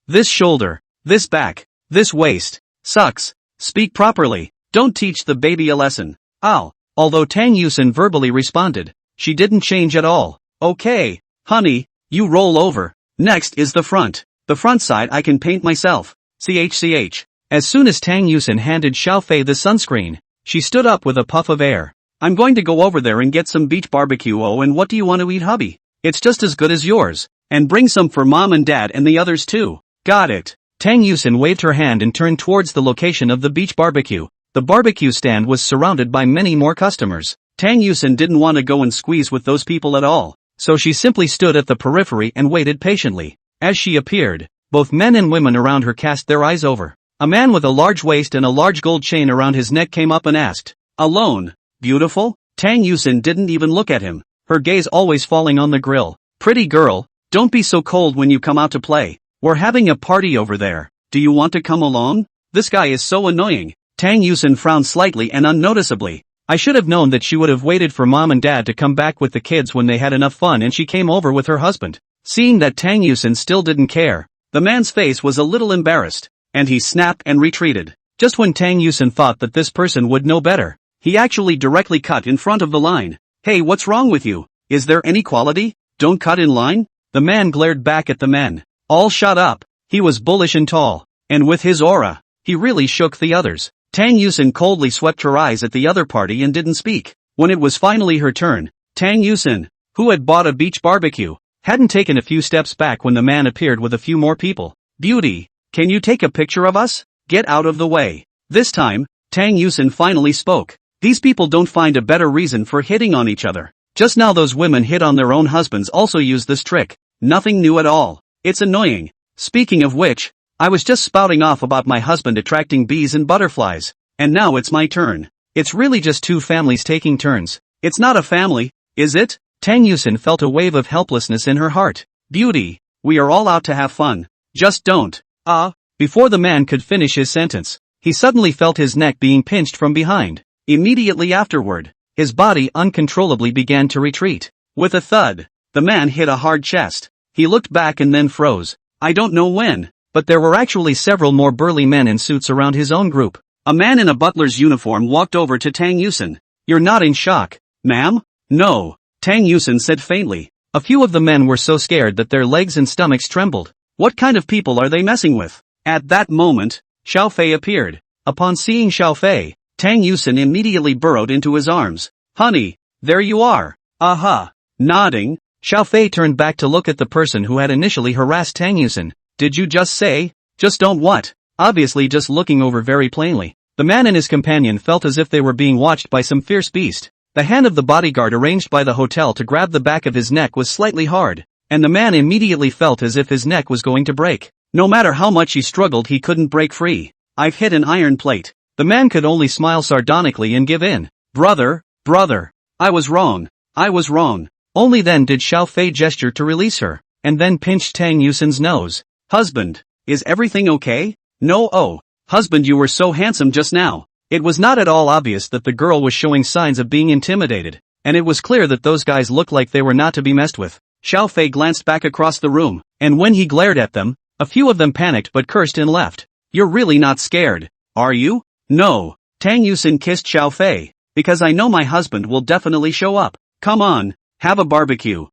A: this shoulder, this back, this waist, sucks. Speak properly, don't teach the baby a lesson. Ow. Although Tang Yusin verbally responded, she didn't change at all. "Okay, honey, you roll over. Next is the front. The front side I can paint myself. CHCH. As soon as Tang Yusin handed Xiao Fei the sunscreen, she stood up with a puff of air. "I'm going to go over there and get some beach barbecue. Oh, and what do you want to eat, hubby? It's just as good as yours. And bring some for mom and dad and the others too." "Got it." Tang Yusin waved her hand and turned towards the location of the beach barbecue. The barbecue stand was surrounded by many more customers. Tang Yusin didn't want to go and squeeze with those people at all, so she simply stood at the periphery and waited patiently. As she appeared, both men and women around her cast their eyes over. A man with a large waist and a large gold chain around his neck came up and asked, "Alone, beautiful?" Tang Yusin didn't even look at him, her gaze always falling on the grill. "Pretty girl, don't be so cold when you come out to play. We're having a party over there. Do you want to come along? This guy is so annoying." Tang Yusin frowned slightly and unnoticeably. I should have known that she would have waited for mom and dad to come back with the kids when they had enough fun and she came over with her husband. Seeing that Tang Yusin still didn't care, the man's face was a little embarrassed, and he snapped and retreated. Just when Tang Yusin thought that this person would know better, he actually directly cut in front of the line. "Hey, what's wrong with you? Is there any quality? Don't cut in line?" The man glared back at the men. All shut up. He was bullish and tall, and with his aura, he really shook the others. Tang Yusin coldly swept her eyes at the other party and didn't speak. When it was finally her turn, Tang Yusin, who had bought a beach barbecue, hadn't taken a few steps back when the man appeared with a few more people. "Beauty, can you take a picture of us? Get out of the way." This time, Tang Yusin finally spoke. "These people don't find a better reason for hitting on each other. Just now those women hit on their own husbands also use this trick. Nothing new at all. It's annoying. Speaking of which, I was just spouting off about my husband attracting bees and butterflies, and now it's my turn. It's really just 2 families taking turns. It's not a family, is it? Tang Yusin felt a wave of helplessness in her heart. Beauty, we are all out to have fun. Just don't. Before the man could finish his sentence, he suddenly felt his neck being pinched from behind. Immediately afterward, his body uncontrollably began to retreat. With a thud, the man hit a hard chest. He looked back and then froze. I don't know when, but there were actually several more burly men in suits around his own group. A man in a butler's uniform walked over to Tang Yusin. You're not in shock, ma'am? No, Tang Yusin said faintly. A few of the men were so scared that their legs and stomachs trembled. What kind of people are they messing with? At that moment, Xiao Fei appeared. Upon seeing Xiao Fei, Tang Yusin immediately burrowed into his arms. Honey, there you are. Aha. Nodding, Xiao Fei turned back to look at the person who had initially harassed Tang Yusin. Did you just say? Just don't what? Obviously just looking over very plainly. The man and his companion felt as if they were being watched by some fierce beast. The hand of the bodyguard arranged by the hotel to grab the back of his neck was slightly hard, and the man immediately felt as if his neck was going to break. No matter how much he struggled, he couldn't break free. I've hit an iron plate. The man could only smile sardonically and give in. Brother, I was wrong. Only then did Xiao Fei gesture to release her, and then pinched Tang Yusin's nose. Husband, is everything okay? No, husband, you were so handsome just now. It was not at all obvious that the girl was showing signs of being intimidated, and it was clear that those guys looked like they were not to be messed with. Xiao Fei glanced back across the room, and when he glared at them, a few of them panicked but cursed and left. You're really not scared, are you? No. Tang Yusin kissed Xiao Fei, because I know my husband will definitely show up. Come on, have a barbecue.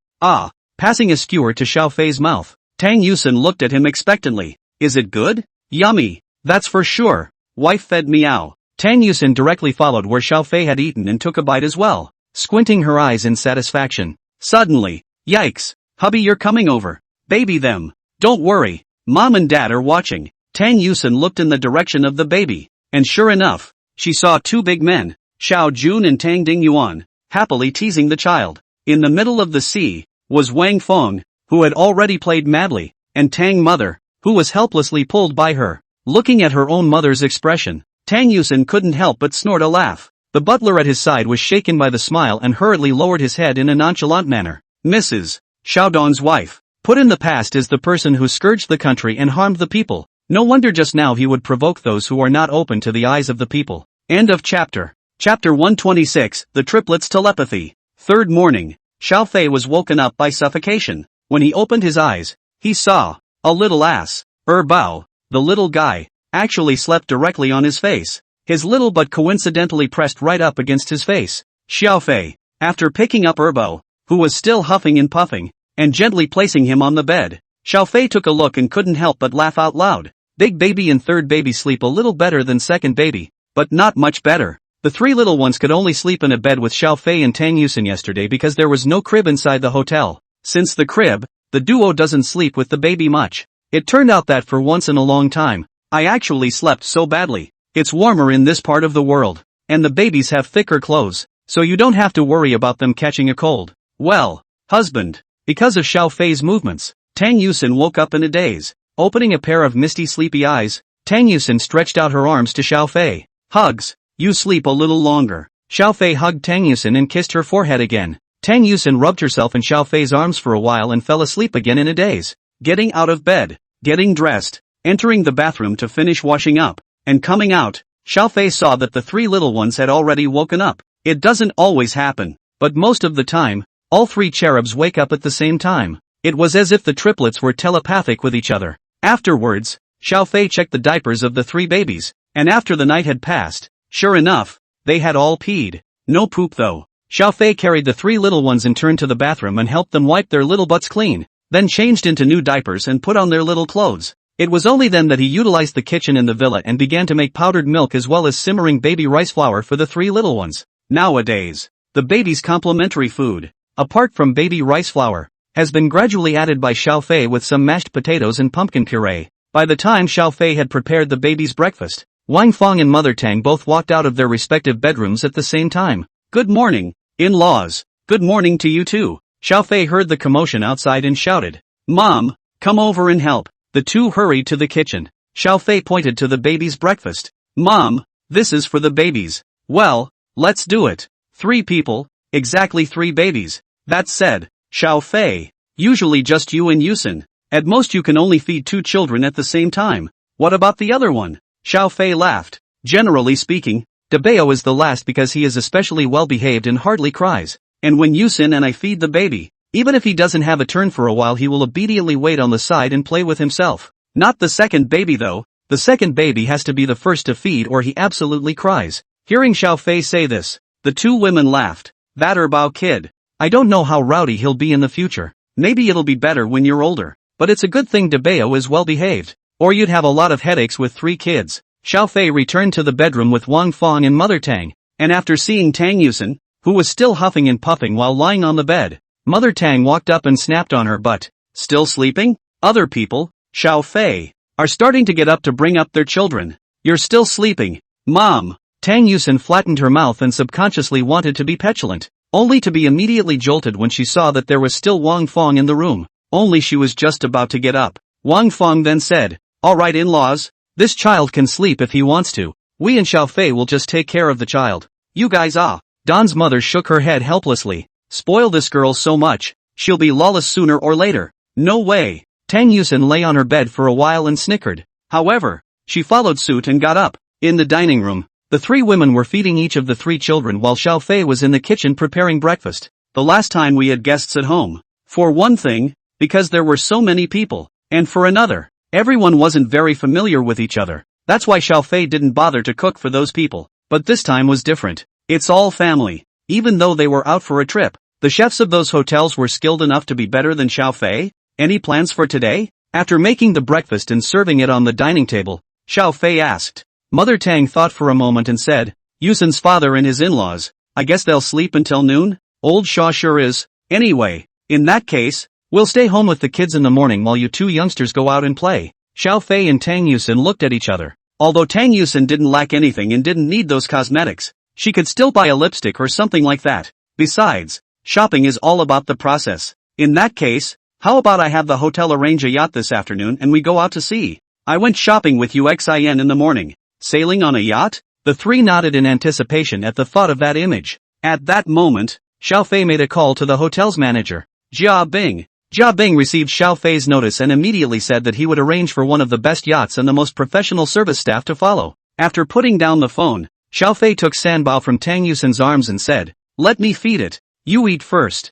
A: Passing a skewer to Xiao Fei's mouth, Tang Yusin looked at him expectantly. Is it good? Yummy. That's for sure. Wife fed meow. Tang Yusin directly followed where Xiao Fei had eaten and took a bite as well, squinting her eyes in satisfaction. Suddenly, yikes, hubby, you're coming over. Baby them. Don't worry, mom and dad are watching. Tang Yusin looked in the direction of the baby, and sure enough, she saw two big men, Xiao Jun and Tang Dingyuan, happily teasing the child. In the middle of the sea, was Wang Feng, who had already played madly, and Tang Mother, who was helplessly pulled by her. Looking at her own mother's expression, Tang Yusin couldn't help but snort a laugh. The butler at his side was shaken by the smile and hurriedly lowered his head in a nonchalant manner. Mrs. Xiaodong's wife, put in the past, is the person who scourged the country and harmed the people. No wonder just now he would provoke those who are not open to the eyes of the people. End of chapter. Chapter 126, The Triplets' Telepathy. Third morning, Xiao Fei was woken up by suffocation. When he opened his eyes, he saw a little ass. Bao, the little guy, actually slept directly on his face. His little butt coincidentally pressed right up against his face. Xiao Fei, after picking up Bao, who was still huffing and puffing, and gently placing him on the bed, Xiao Fei took a look and couldn't help but laugh out loud. Big baby and third baby sleep a little better than second baby, but not much better. The three little ones could only sleep in a bed with Xiao Fei and Tang Yusin yesterday because there was no crib inside the hotel. Since the crib, the duo doesn't sleep with the baby much. It turned out that for once in a long time, I actually slept so badly. It's warmer in this part of the world, and the babies have thicker clothes, so you don't have to worry about them catching a cold. Well, husband, because of Xiao Fei's movements, Tang Yusin woke up in a daze. Opening a pair of misty sleepy eyes, Tang Yusin stretched out her arms to Xiao Fei. Hugs, you sleep a little longer. Xiao Fei hugged Tang Yusin and kissed her forehead again. Tang Yusin rubbed herself in Xiao Fei's arms for a while and fell asleep again in a daze. Getting out of bed, getting dressed, entering the bathroom to finish washing up, and coming out, Xiao Fei saw that the three little ones had already woken up. It doesn't always happen, but most of the time, all three cherubs wake up at the same time. It was as if the triplets were telepathic with each other. Afterwards, Xiao Fei checked the diapers of the three babies, and after the night had passed, sure enough, they had all peed. No poop though. Xiao Fei carried the three little ones and turned to the bathroom and helped them wipe their little butts clean, then changed into new diapers and put on their little clothes. It was only then that he utilized the kitchen in the villa and began to make powdered milk as well as simmering baby rice flour for the three little ones. Nowadays, the baby's complimentary food, apart from baby rice flour, has been gradually added by Xiao Fei with some mashed potatoes and pumpkin puree. By the time Xiao Fei had prepared the baby's breakfast, Wang Feng and Mother Tang both walked out of their respective bedrooms at the same time. Good morning, in-laws. Good morning to you too. Xiao Fei heard the commotion outside and shouted, Mom, come over and help. The two hurried to the kitchen. Xiao Fei pointed to the baby's breakfast. Mom, this is for the babies. Well, let's do it. Three people, Exactly 3 babies. That said, Xiao Fei. Usually just you and Yusin. At most you can only feed 2 children at the same time. What about the other one? Xiao Fei laughed. Generally speaking, Debeo is the last because he is especially well behaved and hardly cries. And when Yusin and I feed the baby, even if he doesn't have a turn for a while he will obediently wait on the side and play with himself. Not the second baby though. The second baby has to be the first to feed or he absolutely cries. Hearing Xiao Fei say this, the 2 women laughed. That Bao kid. I don't know how rowdy he'll be in the future. Maybe it'll be better when you're older. But it's a good thing Debeo is well behaved. Or you'd have a lot of headaches with 3 kids. Xiao Fei returned to the bedroom with Wang Fong and Mother Tang. And after seeing Tang Yusin, who was still huffing and puffing while lying on the bed, Mother Tang walked up and snapped on her butt. Still sleeping? Other people, Xiao Fei, are starting to get up to bring up their children. You're still sleeping, Mom. Tang Yusin flattened her mouth and subconsciously wanted to be petulant, only to be immediately jolted when she saw that there was still Wang Fong in the room. Only she was just about to get up. Wang Fong then said, "Alright in-laws, this child can sleep if he wants to. We and Xiao Fei will just take care of the child. You guys Don's mother shook her head helplessly. Spoil this girl so much, she'll be lawless sooner or later. No way. Tang Yusin lay on her bed for a while and snickered. However, she followed suit and got up. In the dining room, the 3 women were feeding each of the 3 children while Xiao Fei was in the kitchen preparing breakfast. The last time we had guests at home. For one thing, because there were so many people. And for another, everyone wasn't very familiar with each other. That's why Xiao Fei didn't bother to cook for those people. But this time was different. It's all family. Even though they were out for a trip, the chefs of those hotels were skilled enough to be better than Xiao Fei. Any plans for today? After making the breakfast and serving it on the dining table, Xiao Fei asked. Mother Tang thought for a moment and said, Yusin's father and his in-laws, I guess they'll sleep until noon? Old Shaw sure is. Anyway, in that case, we'll stay home with the kids in the morning while you 2 youngsters go out and play. Xiao Fei and Tang Yusin looked at each other. Although Tang Yusin didn't lack anything and didn't need those cosmetics, she could still buy a lipstick or something like that. Besides, shopping is all about the process. In that case, how about I have the hotel arrange a yacht this afternoon and we go out to sea? I went shopping with UXIN in the morning. Sailing on a yacht? The 3 nodded in anticipation at the thought of that image. At that moment, Xiao Fei made a call to the hotel's manager, Jia Bing. Jia Bing received Xiao Fei's notice and immediately said that he would arrange for one of the best yachts and the most professional service staff to follow. After putting down the phone, Xiao Fei took Sanbao from Tang Yusin's arms and said, Let me feed it. You eat first.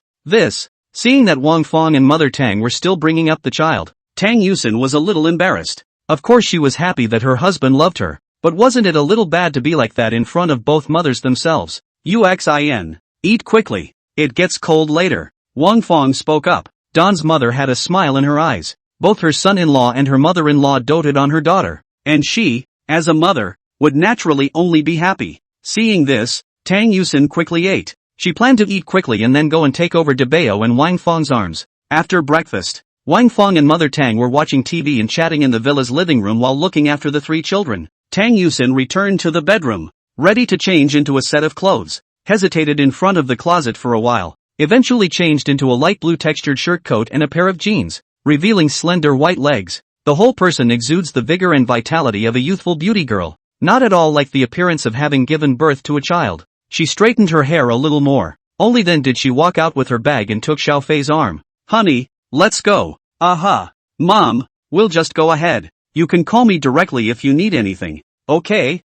A: Seeing that Wang Fong and Mother Tang were still bringing up the child, Tang Yusin was a little embarrassed. Of course she was happy that her husband loved her, but wasn't it a little bad to be like that in front of both mothers themselves? UXIN. Eat quickly. It gets cold later. Wang Fong spoke up. Don's mother had a smile in her eyes. Both her son-in-law and her mother-in-law doted on her daughter. And she, as a mother, would naturally only be happy. Seeing this, Tang Yusin quickly ate. She planned to eat quickly and then go and take over Debeo and Wang Fong's arms. After breakfast, Wang Fong and Mother Tang were watching TV and chatting in the villa's living room while looking after the 3 children. Tang Yusin returned to the bedroom, ready to change into a set of clothes, hesitated in front of the closet for a while, eventually changed into a light blue textured shirt coat and a pair of jeans, revealing slender white legs. The whole person exudes the vigor and vitality of a youthful beauty girl, not at all like the appearance of having given birth to a child. She straightened her hair a little more, only then did she walk out with her bag and took Xiao Fei's arm. Honey, let's go. Aha. Mom, we'll just go ahead. You can call me directly if you need anything. Okay,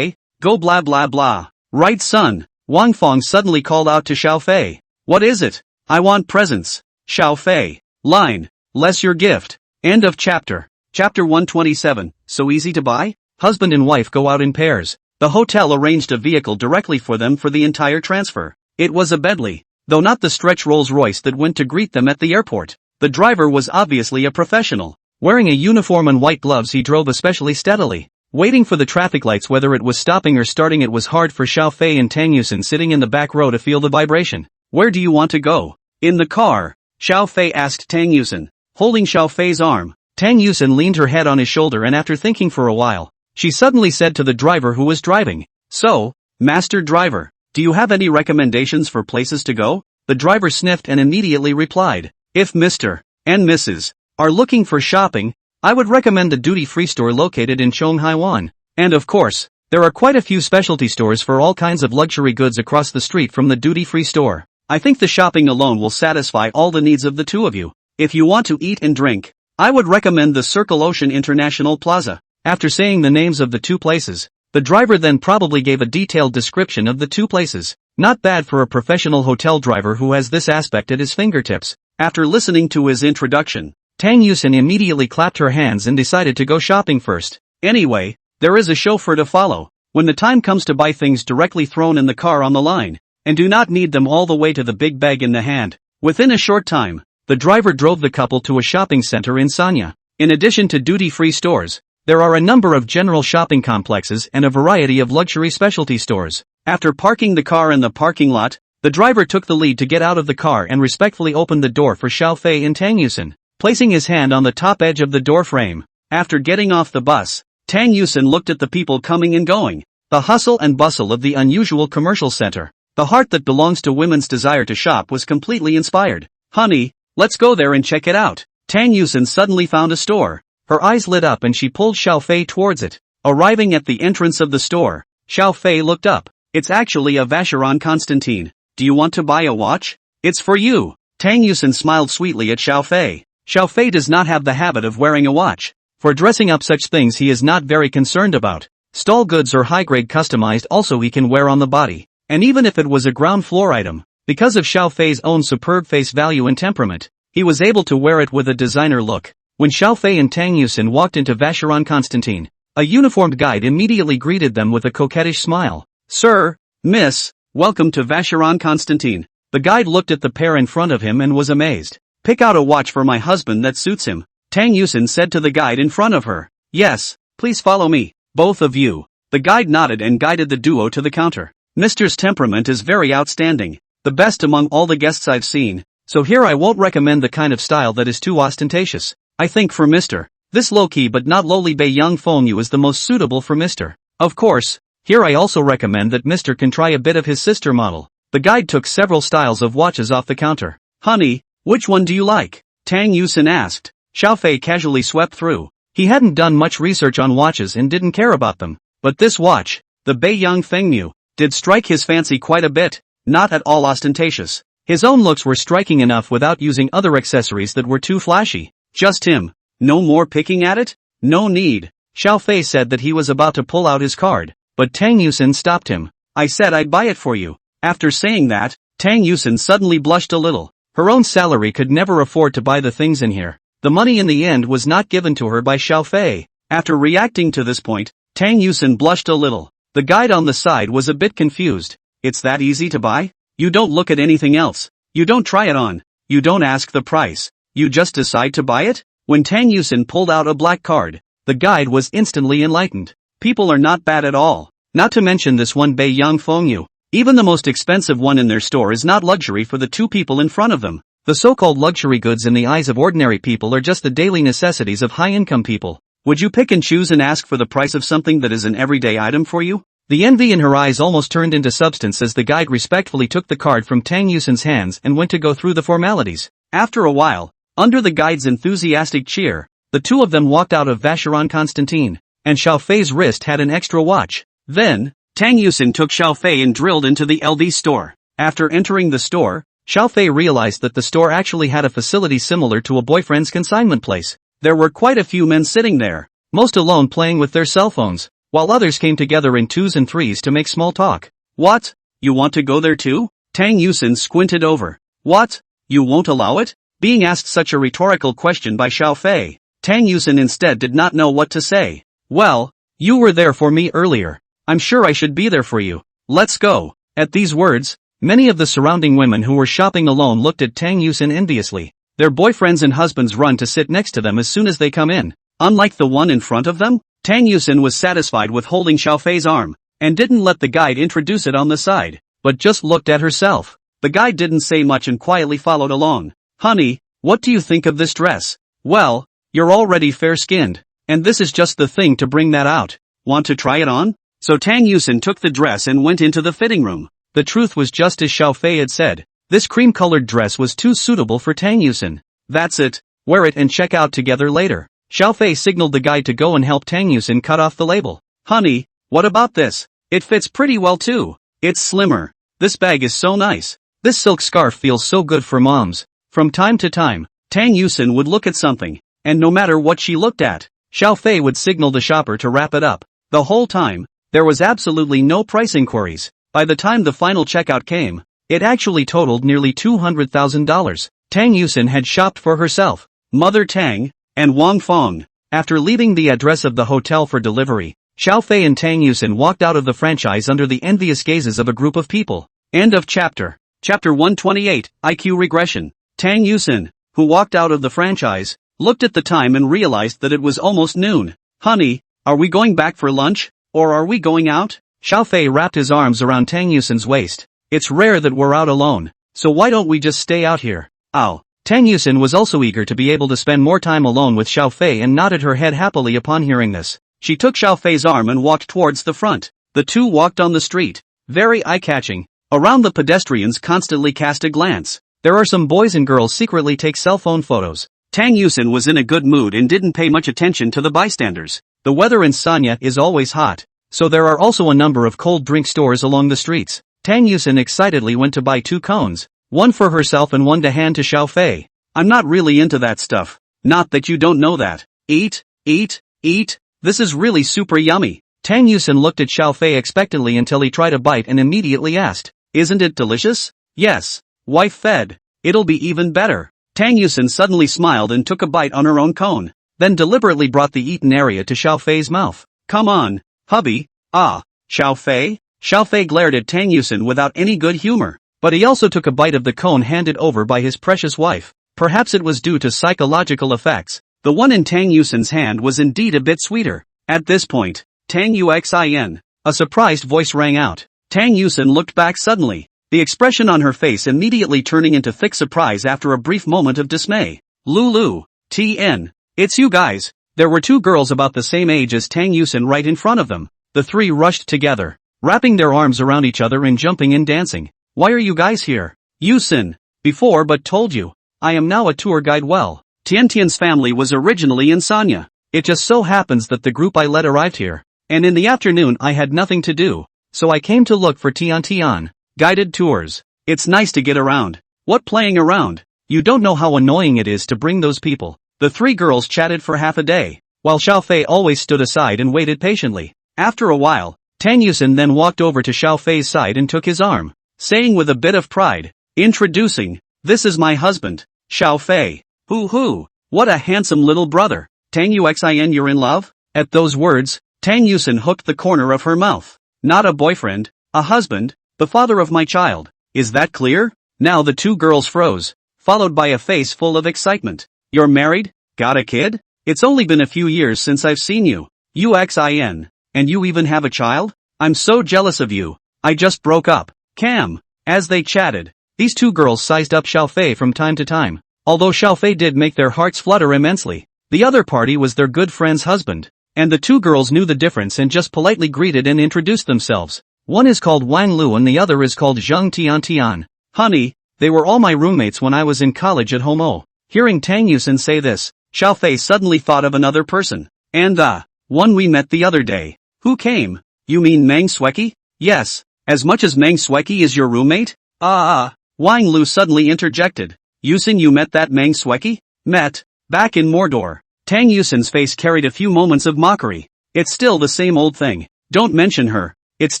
A: go blah blah blah. Right son. Wang Fong suddenly called out to Xiao Fei. What is it? I want presents. Xiao Fei. Line. Less your gift. End of chapter. Chapter 127. So easy to buy? Husband and wife go out in pairs. The hotel arranged a vehicle directly for them for the entire transfer. It was a Bentley, though not the stretch Rolls-Royce that went to greet them at the airport. The driver was obviously a professional. Wearing a uniform and white gloves he drove especially steadily. Waiting for the traffic lights whether it was stopping or starting it was hard for Xiao Fei and Tang Yusin sitting in the back row to feel the vibration. Where do you want to go? In the car, Xiao Fei asked Tang Yusin, holding Xiao Fei's arm. Tang Yusin leaned her head on his shoulder and after thinking for a while, she suddenly said to the driver who was driving, So, Master Driver, do you have any recommendations for places to go? The driver sniffed and immediately replied, If Mr. and Mrs. are looking for shopping, I would recommend the duty-free store located in Chonghaiwan. And of course, There are quite a few specialty stores for all kinds of luxury goods across the street from the duty-free store. I think the shopping alone will satisfy all the needs of the two of you. If you want to eat and drink, I would recommend the Circle Ocean International Plaza. After saying the names of the two places, the driver then probably gave a detailed description of the two places. Not bad for a professional hotel driver who has this aspect at his fingertips. After listening to his introduction, Tang Yusin immediately clapped her hands and decided to go shopping first. Anyway, there is a chauffeur to follow. When the time comes to buy things directly thrown in the car on the line, and do not need them all the way to the big bag in the hand. Within a short time, the driver drove the couple to a shopping center in Sanya. In addition to duty-free stores, there are a number of general shopping complexes and a variety of luxury specialty stores. After parking the car in the parking lot, the driver took the lead to get out of the car and respectfully opened the door for Xiaofei and Tang Yusin, placing his hand on the top edge of the door frame. After getting off the bus, Tang Yusin looked at the people coming and going. The hustle and bustle of the unusual commercial center. The heart that belongs to women's desire to shop was completely inspired. Honey, let's go there and check it out. Tang Yusin suddenly found a store. Her eyes lit up and she pulled Xiaofei towards it. Arriving at the entrance of the store, Xiaofei looked up. It's actually a Vacheron Constantine. Do you want to buy a watch? It's for you. Tang Yusin smiled sweetly at Xiaofei. Xiaofei does not have the habit of wearing a watch. For dressing up such things he is not very concerned about. Stall goods or high-grade customized also he can wear on the body. And even if it was a ground floor item, because of Xiaofei's own superb face value and temperament, he was able to wear it with a designer look. When Xiaofei and Tang Yusin walked into Vacheron Constantine, a uniformed guide immediately greeted them with a coquettish smile. Sir, Miss, welcome to Vacheron Constantine. The guide looked at the pair in front of him and was amazed. Pick out a watch for my husband that suits him, Tang Yusin said to the guide in front of her. Yes, please follow me. Both of you. The guide nodded and guided the duo to the counter. Mr.'s temperament is very outstanding. The best among all the guests I've seen. So here I won't recommend the kind of style that is too ostentatious. I think for Mr. This low-key but not lowly Bei Young Fengyu is the most suitable for Mr. Of course, here I also recommend that Mr. can try a bit of his sister model. The guide took several styles of watches off the counter. Honey, which one do you like? Tang Yusin asked. Xiaofei casually swept through. He hadn't done much research on watches and didn't care about them. But this watch, the Bei Young Fengyu, did strike his fancy quite a bit. Not at all ostentatious. His own looks were striking enough without using other accessories that were too flashy. Just him. No more picking at it? No need. Xiaofei said that he was about to pull out his card, but Tang Yusin stopped him. I said I'd buy it for you. After saying that, Tang Yusin suddenly blushed a little. Her own salary could never afford to buy the things in here. The money in the end was not given to her by Xiaofei. After reacting to this point, Tang Yusin blushed a little. The guide on the side was a bit confused. It's that easy to buy? You don't look at anything else. You don't try it on. You don't ask the price. You just decide to buy it? When Tang Yusin pulled out a black card, the guide was instantly enlightened. People are not bad at all. Not to mention this one Bei Young Fengyu. Even the most expensive one in their store is not luxury for the two people in front of them. The so-called luxury goods in the eyes of ordinary people are just the daily necessities of high-income people. Would you pick and choose and ask for the price of something that is an everyday item for you? The envy in her eyes almost turned into substance as the guide respectfully took the card from Tang Yusin's hands and went to go through the formalities. After a while, under the guide's enthusiastic cheer, the two of them walked out of Vacheron Constantine, and Xiaofei's wrist had an extra watch. Then, Tang Yusin took Xiaofei and drilled into the LD store. After entering the store, Xiaofei realized that the store actually had a facility similar to a boyfriend's consignment place. There were quite a few men sitting there, most alone playing with their cell phones, while others came together in twos and threes to make small talk. What? You want to go there too? Tang Yusin squinted over. What? You won't allow it? Being asked such a rhetorical question by Xiaofei, Tang Yusin instead did not know what to say. Well, you were there for me earlier. I'm sure I should be there for you. Let's go. At these words, many of the surrounding women who were shopping alone looked at Tang Yusin enviously. Their boyfriends and husbands run to sit next to them as soon as they come in. Unlike the one in front of them, Tang Yusin was satisfied with holding Xiaofei's arm, and didn't let the guide introduce it on the side, but just looked at herself. The guide didn't say much and quietly followed along. Honey, what do you think of this dress? Well, you're already fair-skinned, and this is just the thing to bring that out. Want to try it on? So Tang Yusin took the dress and went into the fitting room. The truth was just as Xiaofei had said. This cream-colored dress was too suitable for Tang Yusin. That's it. Wear it and check out together later. Xiaofei signaled the guide to go and help Tang Yusin cut off the label. Honey, What about this? It fits pretty well too. It's slimmer. This bag is so nice. This silk scarf feels so good for moms. From time to time, Tang Yusin would look at something, and no matter what she looked at, Xiao Fei would signal the shopper to wrap it up. The whole time, there was absolutely no price inquiries. By the time the final checkout came, it actually totaled nearly $200,000. Tang Yusin had shopped for herself, Mother Tang, and Wang Fong. After leaving the address of the hotel for delivery, Xiao Fei and Tang Yusin walked out of the franchise under the envious gazes of a group of people. End of chapter. Chapter 128, IQ Regression. Tang Yusin, who walked out of the franchise, looked at the time and realized that it was almost noon. Honey, are we going back for lunch, or are we going out? Xiao Fei wrapped his arms around Tang Yusin's waist. It's rare that we're out alone, so why don't we just stay out here? Ow. Tang Yusin was also eager to be able to spend more time alone with Xiao Fei and nodded her head happily upon hearing this. She took Xiao Fei's arm and walked towards the front. The two walked on the street. Very eye-catching. Around the pedestrians constantly cast a glance. There are some boys and girls secretly take cell phone photos. Tang Yusin was in a good mood and didn't pay much attention to the bystanders. The weather in Sanya is always hot, so there are also a number of cold drink stores along the streets. Tang Yusin excitedly went to buy 2 cones, one for herself and one to hand to Xiao Fei. I'm not really into that stuff. Not that you don't know that. Eat, eat, eat. This is really super yummy. Tang Yusin looked at Xiao Fei expectantly until he tried a bite and immediately asked, isn't it delicious? Yes. Wife fed. It'll be even better. Tang Yusin suddenly smiled and took a bite on her own cone, then deliberately brought the eaten area to Xiao Fei's mouth. Come on, hubby. Ah, Xiao Fei? Xiao Fei glared at Tang Yusin without any good humor, but he also took a bite of the cone handed over by his precious wife. Perhaps it was due to psychological effects. The one in Tang Yusin's hand was indeed a bit sweeter. At this point, Tang Yuxin. A surprised voice rang out. Tang Yusin looked back suddenly, the expression on her face immediately turning into thick surprise after a brief moment of dismay. Lulu, TN. It's you guys. There were 2 girls about the same age as Tang Yusin right in front of them. The 3 rushed together, wrapping their arms around each other and jumping and dancing. Why are you guys here? Yusin. Before but told you. I am now a tour guide. Well, Tiantian's family was originally in Sanya. It just so happens that the group I led arrived here, and in the afternoon I had nothing to do, so I came to look for Tiantian. Guided tours. It's nice to get around. What playing around? You don't know how annoying it is to bring those people. The 3 girls chatted for half a day, while Xiao Fei always stood aside and waited patiently. After a while, Tang Yusin then walked over to Xiao Fei's side and took his arm, saying with a bit of pride, introducing, this is my husband, Xiao Fei. Hoo-hoo, what a handsome little brother. Tang Yuxin, you're in love? At those words, Tang Yusin hooked the corner of her mouth. Not a boyfriend, a husband, the father of my child. Is that clear? Now the 2 girls froze, followed by a face full of excitement. You're married? Got a kid? It's only been a few years since I've seen you. Uxin. And you even have a child? I'm so jealous of you. I just broke up. Cam. As they chatted, these 2 girls sized up Xiao Fei from time to time. Although Xiao Fei did make their hearts flutter immensely, the other party was their good friend's husband, and the 2 girls knew the difference and just politely greeted and introduced themselves. One is called Wang Lu and the other is called Zheng Tiantian. Honey, they were all my roommates when I was in college at Homo. Hearing Tang Yusin say this, Xiao Fei suddenly thought of another person. And the one we met the other day. Who came? You mean Meng Sweki? Yes. As much as Meng Sweki is your roommate? Wang Lu suddenly interjected. Yusin, you met that Meng Sweki? Met. Back in Mordor. Tang Yusin's face carried a few moments of mockery. It's still the same old thing. Don't mention her. It's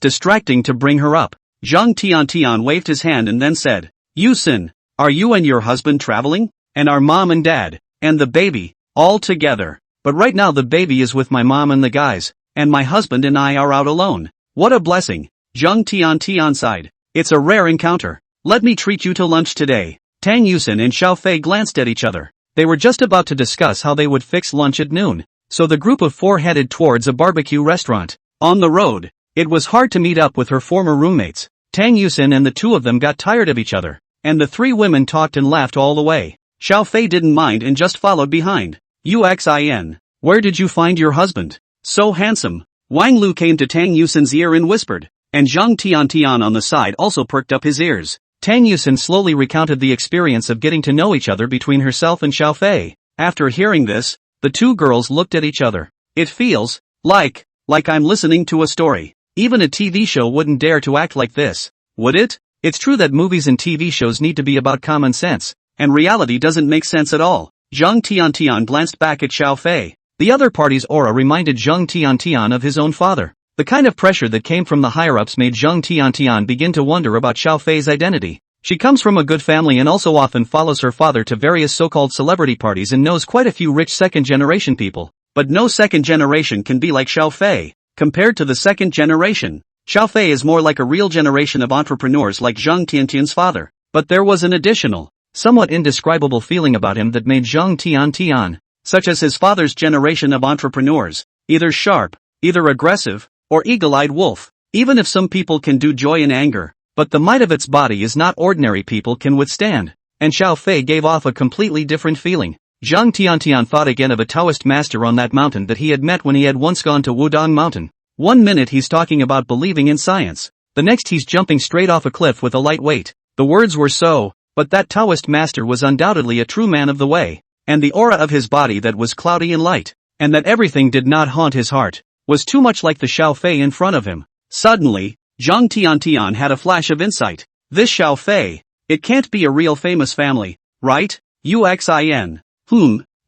A: distracting to bring her up. Zheng Tiantian waved his hand and then said, Yusin, are you and your husband traveling? And our mom and dad, and the baby, all together. But right now the baby is with my mom and the guys, and my husband and I are out alone. What a blessing. Zheng Tiantian sighed. It's a rare encounter. Let me treat you to lunch today. Tang Yusin and Xiao Fei glanced at each other. They were just about to discuss how they would fix lunch at noon, so the group of 4 headed towards a barbecue restaurant. On the road, it was hard to meet up with her former roommates. Tang Yusin and the 2 of them got tired of each other, and the 3 women talked and laughed all the way. Xiao Fei didn't mind and just followed behind. Uxin, where did you find your husband? So handsome. Wang Lu came to Tang Yusin's ear and whispered, and Zheng Tiantian on the side also perked up his ears. Tang Yusin slowly recounted the experience of getting to know each other between herself and Xiao Fei. After hearing this, the 2 girls looked at each other. It feels like like I'm listening to a story. Even a TV show wouldn't dare to act like this, would it? It's true that movies and TV shows need to be about common sense, and reality doesn't make sense at all. Zhang Tiantian glanced back at Xiao Fei. The other party's aura reminded Zhang Tiantian of his own father. The kind of pressure that came from the higher-ups made Zhang Tiantian begin to wonder about Xiao Fei's identity. She comes from a good family and also often follows her father to various so-called celebrity parties and knows quite a few rich second-generation people. But no second generation can be like Xiao Fei. Compared to the second generation, Xiao Fei is more like a real generation of entrepreneurs like Zhang Tiantian's father. But there was an additional, somewhat indescribable feeling about him that made Zhang Tiantian, such as his father's generation of entrepreneurs, either sharp, either aggressive, or eagle-eyed wolf. Even if some people can do joy and anger, but the might of its body is not ordinary people can withstand. And Xiao Fei gave off a completely different feeling. Zhang Tiantian thought again of a Taoist master on that mountain that he had met when he had once gone to Wudong Mountain. One minute he's talking about believing in science. The next he's jumping straight off a cliff with a light weight. The words were so, but that Taoist master was undoubtedly a true man of the way. And the aura of his body that was cloudy and light, and that everything did not haunt his heart, was too much like the Xiao Fei in front of him. Suddenly, Zhang Tiantian had a flash of insight. This Xiao Fei, it can't be a real famous family, right? Uxin.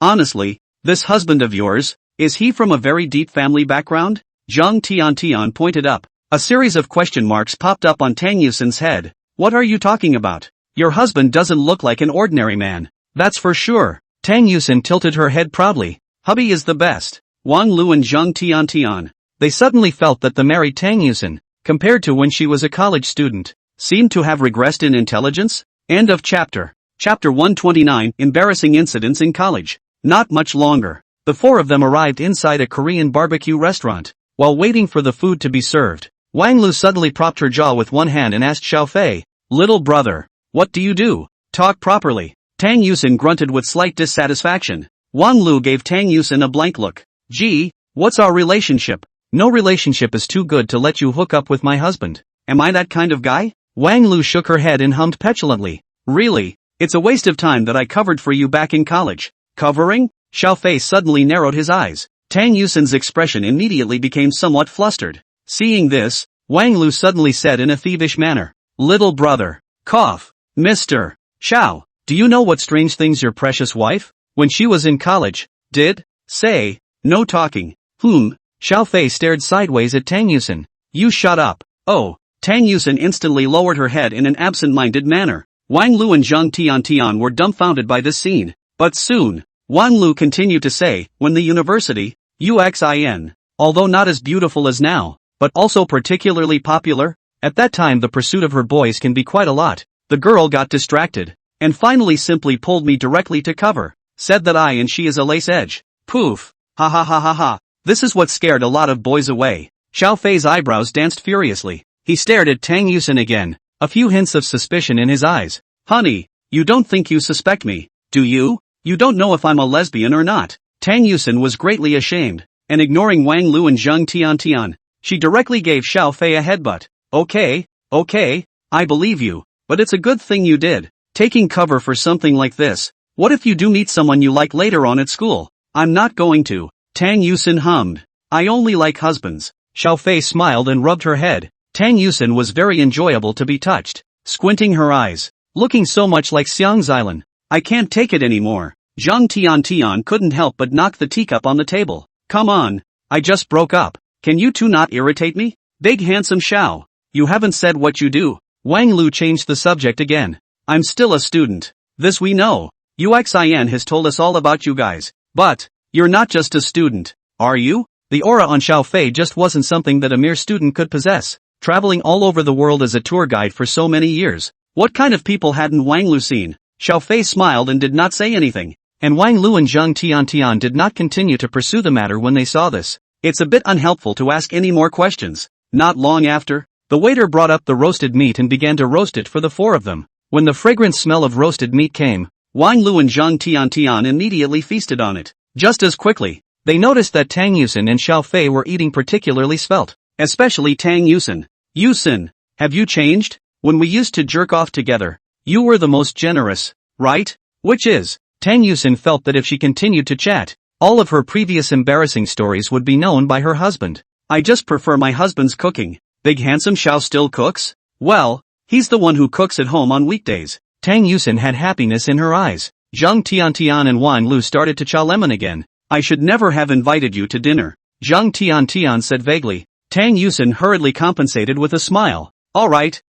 A: Honestly, this husband of yours, is he from a very deep family background? Zhang Tiantian pointed up. A series of question marks popped up on Tang Yusin's head. What are you talking about? Your husband doesn't look like an ordinary man. That's for sure. Tang Yusin tilted her head proudly. Hubby is the best. Wang Lu and Zhang Tiantian. They suddenly felt that the married Tang Yusin, compared to when she was a college student, seemed to have regressed in intelligence. End of chapter. Chapter 129, Embarrassing Incidents in College. Not much longer. The four of them arrived inside a Korean barbecue restaurant. While waiting for the food to be served, Wang Lu suddenly propped her jaw with one hand and asked Xiao Fei, "Little brother, what do you do? Talk properly." Tang Yusin grunted with slight dissatisfaction. Wang Lu gave Tang Yusin a blank look. "Gee, what's our relationship?" "No relationship is too good to let you hook up with my husband. Am I that kind of guy?" Wang Lu shook her head and hummed petulantly. "Really? It's a waste of time that I covered for you back in college." "Covering?" Xiao Fei suddenly narrowed his eyes. Tang Yusin's expression immediately became somewhat flustered. Seeing this, Wang Lu suddenly said in a thievish manner, "Little brother, cough. Mr. Xiao, do you know what strange things your precious wife, when she was in college, did? Say, no talking." Xiao Fei stared sideways at Tang Yusin. "You shut up." "Oh." Tang Yusin instantly lowered her head in an absent-minded manner. Wang Lu and Zhang Tiantian were dumbfounded by this scene. But soon, Wang Lu continued to say, when the university, Uxin, although not as beautiful as now, but also particularly popular, at that time the pursuit of her boys can be quite a lot. The girl got distracted, and finally simply pulled me directly to cover, said that I and she is a lace edge. Poof. Ha ha ha ha ha. This is what scared a lot of boys away. Xiao Fei's eyebrows danced furiously. He stared at Tang Yusin again, a few hints of suspicion in his eyes. "Honey, you don't think you suspect me, do you? You don't know if I'm a lesbian or not." Tang Yusin was greatly ashamed, and ignoring Wang Lu and Zhang Tiantian, she directly gave Xiao Fei a headbutt. Okay, I believe you, but it's a good thing you did, taking cover for something like this. What if you do meet someone you like later on at school? I'm not going to. Tang Yusin hummed. "I only like husbands." Xiao Fei smiled and rubbed her head. Tang Yusin was very enjoyable to be touched, squinting her eyes, looking so much like Xiang Xilan. "I can't take it anymore." Zhang Tiantian couldn't help but knock the teacup on the table. "Come on, I just broke up. Can you two not irritate me? Big handsome Xiao, you haven't said what you do." Wang Lu changed the subject again. "I'm still a student. This we know. Uxin has told us all about you guys. But, you're not just a student, are you?" The aura on Xiao Fei just wasn't something that a mere student could possess. Traveling all over the world as a tour guide for so many years, what kind of people hadn't Wang Lu seen? Xiao Fei smiled and did not say anything. And Wang Lu and Zhang Tiantian did not continue to pursue the matter when they saw this. It's a bit unhelpful to ask any more questions. Not long after, the waiter brought up the roasted meat and began to roast it for the four of them. When the fragrant smell of roasted meat came, Wang Lu and Zhang Tiantian immediately feasted on it. Just as quickly, they noticed that Tang Yusin and Xiao Fei were eating particularly svelte, especially Tang Yusin. "Yusin, have you changed? When we used to jerk off together, you were the most generous, right? Which is?" Tang Yusin felt that if she continued to chat, all of her previous embarrassing stories would be known by her husband. I just prefer my husband's cooking. Big handsome Xiao still cooks? Well, he's the one who cooks at home on weekdays. Tang Yusin had happiness in her eyes. Zhang Tiantian and Wang Lu started to chow lemon again. I should never have invited you to dinner, Zhang Tiantian said vaguely. Tang Yusin hurriedly compensated with a smile. Alright,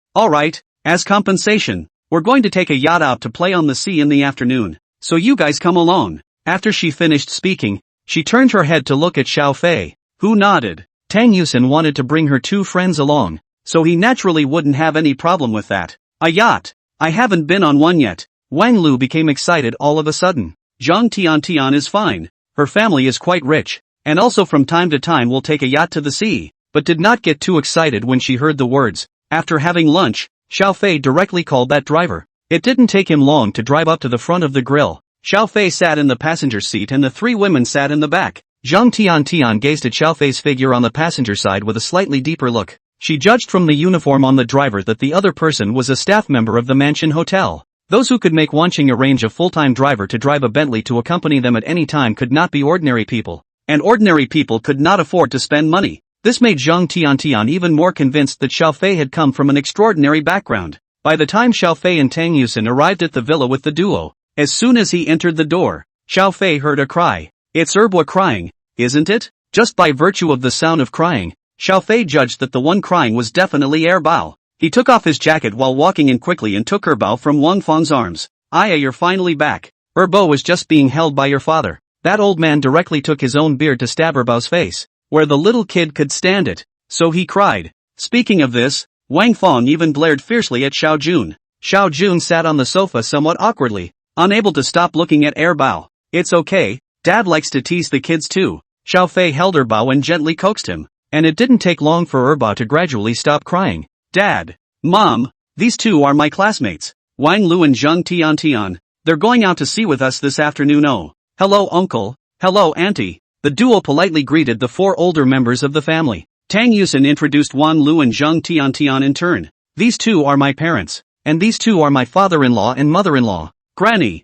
A: as compensation, we're going to take a yacht out to play on the sea in the afternoon, so you guys come along. After she finished speaking, she turned her head to look at Xiao Fei, who nodded. Tang Yusin wanted to bring her two friends along, so he naturally wouldn't have any problem with that. A yacht? I haven't been on one yet. Wang Lu became excited all of a sudden. Zhang Tiantian is fine. Her family is quite rich, and also from time to time will take a yacht to the sea, but did not get too excited when she heard the words. After having lunch, Xiao Fei directly called that driver. It didn't take him long to drive up to the front of the grill. Xiao Fei sat in the passenger seat and the three women sat in the back. Zhang Tiantian gazed at Xiao Fei's figure on the passenger side with a slightly deeper look. She judged from the uniform on the driver that the other person was a staff member of the mansion hotel. Those who could make Wanqing arrange a full-time driver to drive a Bentley to accompany them at any time could not be ordinary people. And ordinary people could not afford to spend money. This made Zhang Tiantian even more convinced that Xiao Fei had come from an extraordinary background. By the time Xiao Fei and Tang Yusin arrived at the villa with the duo, as soon as he entered the door, Xiao Fei heard a cry. It's Erbo crying, isn't it? Just by virtue of the sound of crying, Xiao Fei judged that the one crying was definitely Erbao. He took off his jacket while walking in quickly and took Erbao from Wang Feng's arms. Aya, you're finally back. Erbo was just being held by your father. That old man directly took his own beard to stab Erbao's face, where the little kid could stand it. So he cried. Speaking of this, Wang Feng even glared fiercely at Xiao Jun. Xiao Jun sat on the sofa somewhat awkwardly, unable to stop looking at Erbao. It's okay, Dad likes to tease the kids too. Xiao Fei held Erbao and gently coaxed him, and it didn't take long for Erbao to gradually stop crying. Dad, Mom, these two are my classmates, Wang Lu and Zhang Tiantian. They're going out to sea with us this afternoon. Oh, hello Uncle, hello Auntie. The duo politely greeted the four older members of the family. Tang Yusin introduced Wang Lu and Zhang Tiantian in turn. These two are my parents, and these two are my father-in-law and mother-in-law. Granny.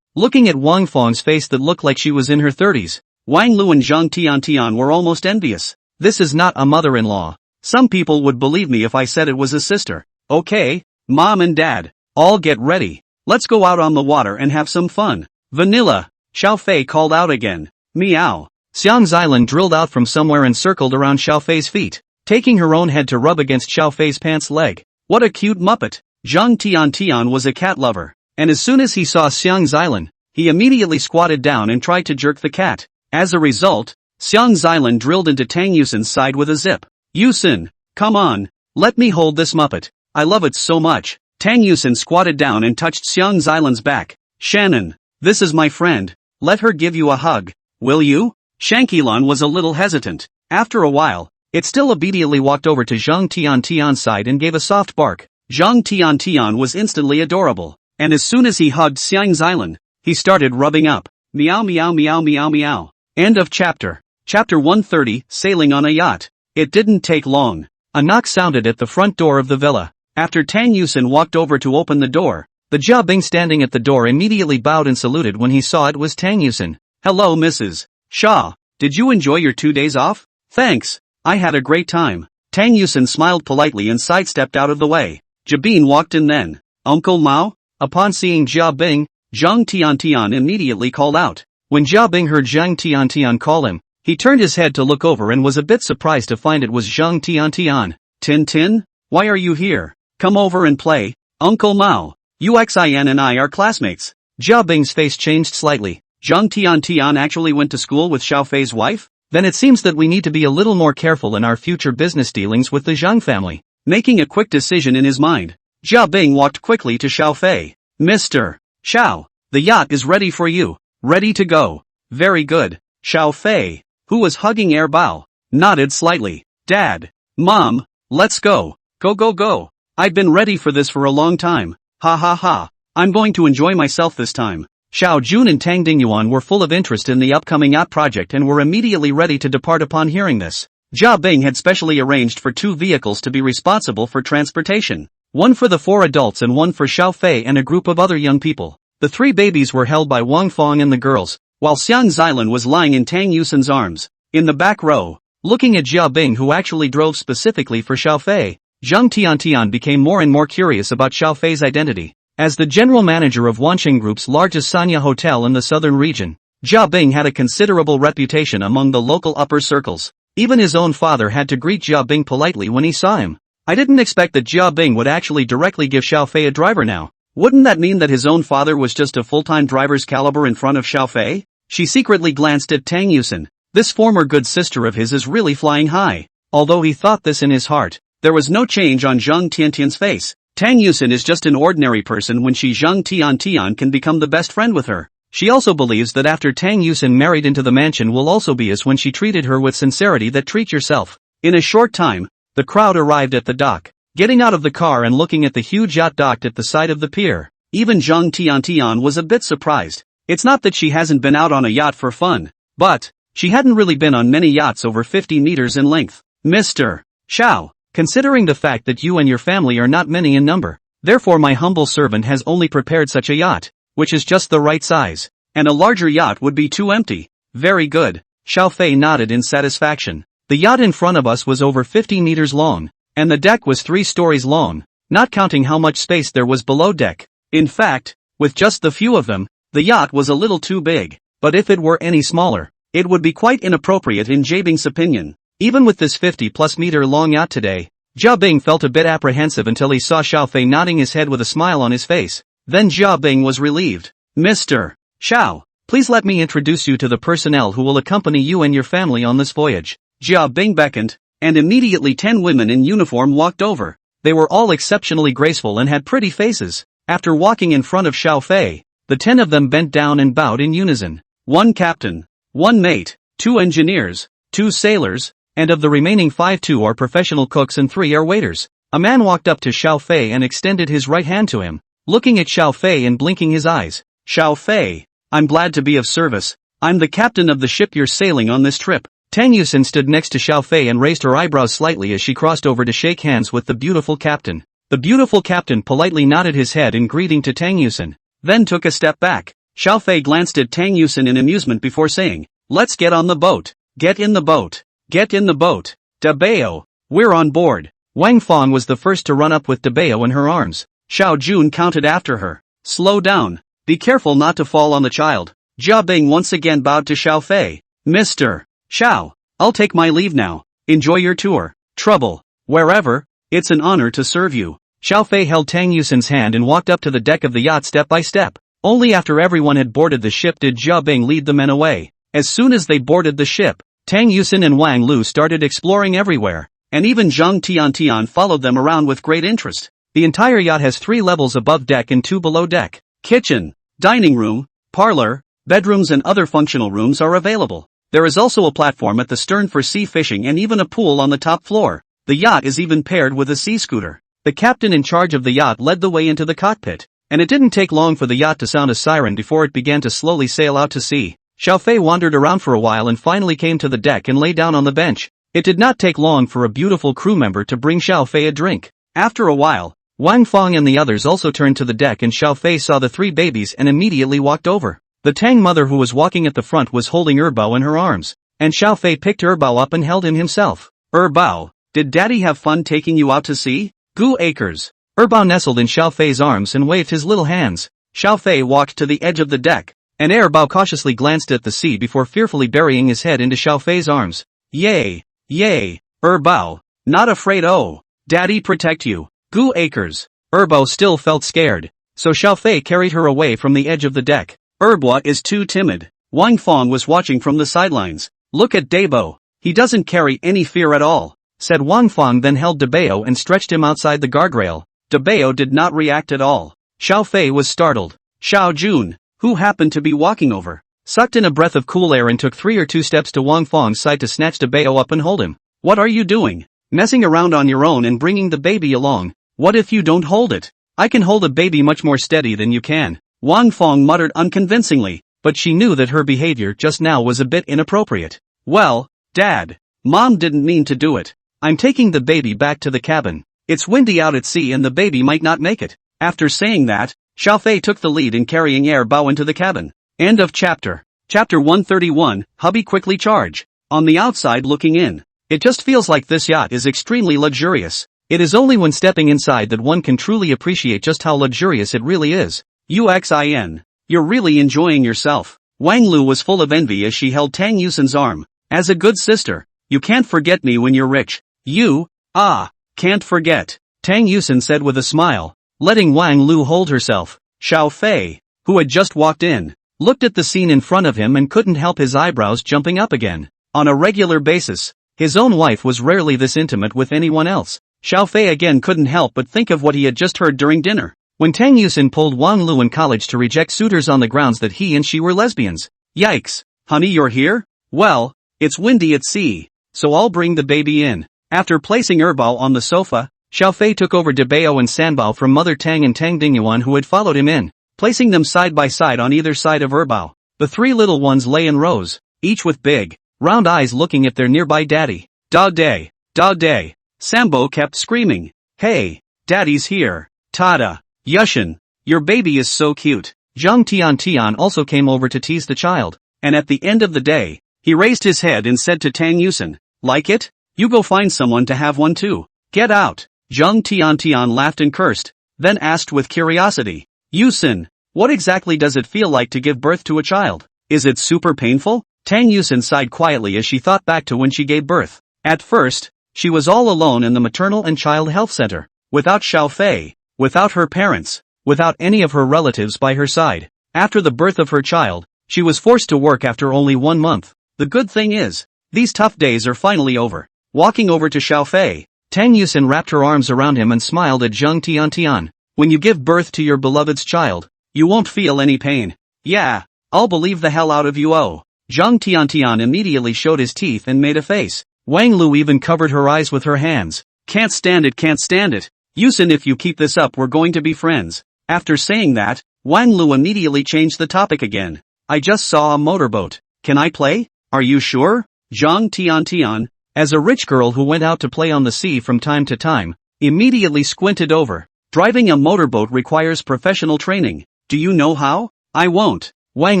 A: Looking at Wang Feng's face that looked like she was in her 30s, Wang Lu and Zhang Tiantian were almost envious. This is not a mother-in-law. Some people would believe me if I said it was a sister. Okay, Mom and Dad, all get ready. Let's go out on the water and have some fun. Vanilla, Xiao Fei called out again. Meow. Xiang's island drilled out from somewhere and circled around Xiao Fei's feet, taking her own head to rub against Xiao Fei's pants leg. What a cute muppet. Zhang Tiantian was a cat lover, and as soon as he saw Xiang's island, he immediately squatted down and tried to jerk the cat. As a result, Xiang's island drilled into Tang Yusin's side with a zip. Yusin, come on, let me hold this muppet. I love it so much. Tang Yusin squatted down and touched Xiang's island's back. Shannon, this is my friend. Let her give you a hug. Will you? Shankilan was a little hesitant. After a while, it still obediently walked over to Zhang Tiantian's side and gave a soft bark. Zhang Tiantian was instantly adorable, and as soon as he hugged Xiang's island, he started rubbing up. Meow meow meow meow meow. End of chapter. Chapter 130, Sailing on a Yacht. It didn't take long. A knock sounded at the front door of the villa. After Tang Yusin walked over to open the door, the Jia Bing standing at the door immediately bowed and saluted when he saw it was Tang Yusin. Hello Mrs. Shaw, did you enjoy your 2 days off? Thanks, I had a great time. Tang Yusin smiled politely and sidestepped out of the way. Jabin walked in then. Uncle Mao? Upon seeing Jia Bing, Zhang Tiantian immediately called out. When Jia Bing heard Zhang Tiantian call him, he turned his head to look over and was a bit surprised to find it was Zhang Tiantian. Tin, why are you here? Come over and play. Uncle Mao, Uxin and I are classmates. Jia Bing's face changed slightly. Zhang Tiantian actually went to school with Xiao Fei's wife? Then it seems that we need to be a little more careful in our future business dealings with the Zhang family. Making a quick decision in his mind, Jia Bing walked quickly to Xiao Fei. Mr. Xiao, the yacht is ready for you. Ready to go. Very good. Xiao Fei, who was hugging Erbao, nodded slightly. Dad, Mom, let's go. Go. I've been ready for this for a long time. Ha ha ha. I'm going to enjoy myself this time. Xiao Jun and Tang Dingyuan were full of interest in the upcoming yacht project and were immediately ready to depart upon hearing this. Jia Bing had specially arranged for 2 vehicles to be responsible for transportation. One for the 4 adults and one for Xiao Fei and a group of other young people. The 3 babies were held by Wang Feng and the girls, while Xiang's island was lying in Tang Yusin's arms. In the back row, Looking at Jia Bing, who actually drove specifically for Xiao Fei, Zhang Tiantian became more and more curious about Xiao Fei's identity. As the general manager of Wanqing Group's largest Sanya hotel in the southern region, Jia Bing had a considerable reputation among the local upper circles. Even his own father had to greet Jia Bing politely when he saw him. I didn't expect that Jia Bing would actually directly give Xiao Fei a driver now. Wouldn't that mean that his own father was just a full-time driver's caliber in front of Xiao Fei? She secretly glanced at Tang Yusen. This former good sister of his is really flying high. Although he thought this in his heart, there was no change on Zhang Tiantian's face. Tang Yusen is just an ordinary person when Zhang Tiantian can become the best friend with her. She also believes that after Tang Yusen married into the mansion will also be as when she treated her with sincerity that treat yourself. In a short time, the crowd arrived at the dock. Getting out of the car and looking at the huge yacht docked at the side of the pier, even Zhang Tiantian was a bit surprised. It's not that she hasn't been out on a yacht for fun, but she hadn't really been on many yachts over 50 meters in length. Mr. Xiao, considering the fact that you and your family are not many in number, therefore my humble servant has only prepared such a yacht, which is just the right size, and a larger yacht would be too empty. Very good. Xiao Fei nodded in satisfaction. The yacht in front of us was over 50 meters long, and the deck was 3 stories long, not counting how much space there was below deck. In fact, with just the few of them, the yacht was a little too big, but if it were any smaller, it would be quite inappropriate in Jia Bing's opinion. Even with this 50-plus meter long yacht today, Jia Bing felt a bit apprehensive until he saw Xiao Fei nodding his head with a smile on his face. Then Jia Bing was relieved. Mr. Xiao, please let me introduce you to the personnel who will accompany you and your family on this voyage. Jia Bing beckoned, and immediately 10 women in uniform walked over. They were all exceptionally graceful and had pretty faces. After walking in front of Xiao Fei, the 10 of them bent down and bowed in unison. 1 captain, 1 mate, 2 engineers, 2 sailors, and of the remaining 5 2 are professional cooks and 3 are waiters. A man walked up to Xiao Fei and extended his right hand to him, looking at Xiao Fei and blinking his eyes. Xiao Fei, I'm glad to be of service. I'm the captain of the ship you're sailing on this trip. Tang Yusen stood next to Xiao Fei and raised her eyebrows slightly as she crossed over to shake hands with the beautiful captain. The beautiful captain politely nodded his head in greeting to Tang Yusen, then took a step back. Xiao Fei glanced at Tang Yusen in amusement before saying, "Let's get on the boat. Get in the boat. Get in the boat. Dabeo, we're on board." Wang Fong was the first to run up with Dabeo in her arms. Xiao Jun counted after her. "Slow down. Be careful not to fall on the child." Jia Bing once again bowed to Xiao Fei. "Mr. Xiao, I'll take my leave now. Enjoy your tour. Trouble, wherever. It's an honor to serve you." Xiao Fei held Tang Yusen's hand and walked up to the deck of the yacht step by step. Only after everyone had boarded the ship did Jia Bing lead the men away. As soon as they boarded the ship, Tang Yusen and Wang Lu started exploring everywhere, and even Zhang Tiantian followed them around with great interest. The entire yacht has 3 levels above deck and 2 below deck. Kitchen, dining room, parlor, bedrooms and other functional rooms are available. There is also a platform at the stern for sea fishing and even a pool on the top floor. The yacht is even paired with a sea scooter. The captain in charge of the yacht led the way into the cockpit, and it didn't take long for the yacht to sound a siren before it began to slowly sail out to sea. Xiao Fei wandered around for a while and finally came to the deck and lay down on the bench. It did not take long for a beautiful crew member to bring Xiao Fei a drink. After a while, Wang Fong and the others also turned to the deck and Xiao Fei saw the 3 babies and immediately walked over. The Tang mother who was walking at the front was holding Erbao in her arms, and Xiao Fei picked Erbao up and held him himself. "Erbao, did daddy have fun taking you out to sea?" "Goo acres." Erbao nestled in Xiao Fei's arms and waved his little hands. Xiao Fei walked to the edge of the deck, and Erbao cautiously glanced at the sea before fearfully burying his head into Xiao Fei's arms. "Yay, yay, Erbao, not afraid, oh, daddy protect you." "Goo acres." Erbao still felt scared, so Xiao Fei carried her away from the edge of the deck. "Erbao is too timid." Wang Fong was watching from the sidelines. "Look at Dabo, he doesn't carry any fear at all," said Wang Fong, then held Dabeo and stretched him outside the guardrail. Dabeo did not react at all. Xiao Fei was startled. Xiao Jun, who happened to be walking over, sucked in a breath of cool air and took 3 or 2 steps to Wang Fong's side to snatch Dabeo up and hold him. "What are you doing? Messing around on your own and bringing the baby along? What if you don't hold it? I can hold a baby much more steady than you can." Wang Fong muttered unconvincingly, but she knew that her behavior just now was a bit inappropriate. "Well, Dad, Mom didn't mean to do it. I'm taking the baby back to the cabin. It's windy out at sea and the baby might not make it." After saying that, Xiao Fei took the lead in carrying Erbao into the cabin. End of chapter. Chapter 131, Hubby quickly charge. On the outside looking in, It just feels like this yacht is extremely luxurious. It is only when stepping inside that one can truly appreciate just how luxurious it really is. UXIN. You're really enjoying yourself. Wang Lu was full of envy as she held Tang Yusin's arm. As a good sister, you can't forget me when you're rich. Can't forget. Tang Yusin said with a smile, letting Wang Lu hold herself. Xiao Fei, who had just walked in, looked at the scene in front of him and couldn't help his eyebrows jumping up again. On a regular basis, his own wife was rarely this intimate with anyone else. Xiao Fei again couldn't help but think of what he had just heard during dinner, when Tang Yusin pulled Wang Lu in college to reject suitors on the grounds that he and she were lesbians. Yikes. Honey, you're here? Well, it's windy at sea, so I'll bring the baby in. After placing Erbao on the sofa, Xiao Fei took over Debao and Sanbao from Mother Tang and Tang Dingyuan who had followed him in, placing them side by side on either side of Erbao. The three little ones lay in rows, each with big, round eyes looking at their nearby daddy. Dog day, dog day. Sambo kept screaming. Hey, daddy's here. Tada. Yushin, your baby is so cute. Zhang Tian also came over to tease the child, and at the end of the day, he raised his head and said to Tang Yusin, like it? You go find someone to have one too. Get out. Zhang Tian laughed and cursed, then asked with curiosity. Yusin, what exactly does it feel like to give birth to a child? Is it super painful? Tang Yusin sighed quietly as she thought back to when she gave birth. At first, she was all alone in the maternal and child health center, without Xiao Fei, without her parents, without any of her relatives by her side. After the birth of her child, she was forced to work after only 1 month. The good thing is, these tough days are finally over. Walking over to Xiao Fei, Tang Yusin wrapped her arms around him and smiled at Zhang Tian. When you give birth to your beloved's child, you won't feel any pain. Yeah, I'll believe the hell out of you. Oh. Zhang Tian immediately showed his teeth and made a face. Wang Lu even covered her eyes with her hands. Can't stand it. Yusin, if you keep this up we're going to be friends. After saying that, Wang Lu immediately changed the topic again. I just saw a motorboat. Can I play? Are you sure? Zhang Tian, as a rich girl who went out to play on the sea from time to time, immediately squinted over. Driving a motorboat requires professional training. Do you know how? I won't. Wang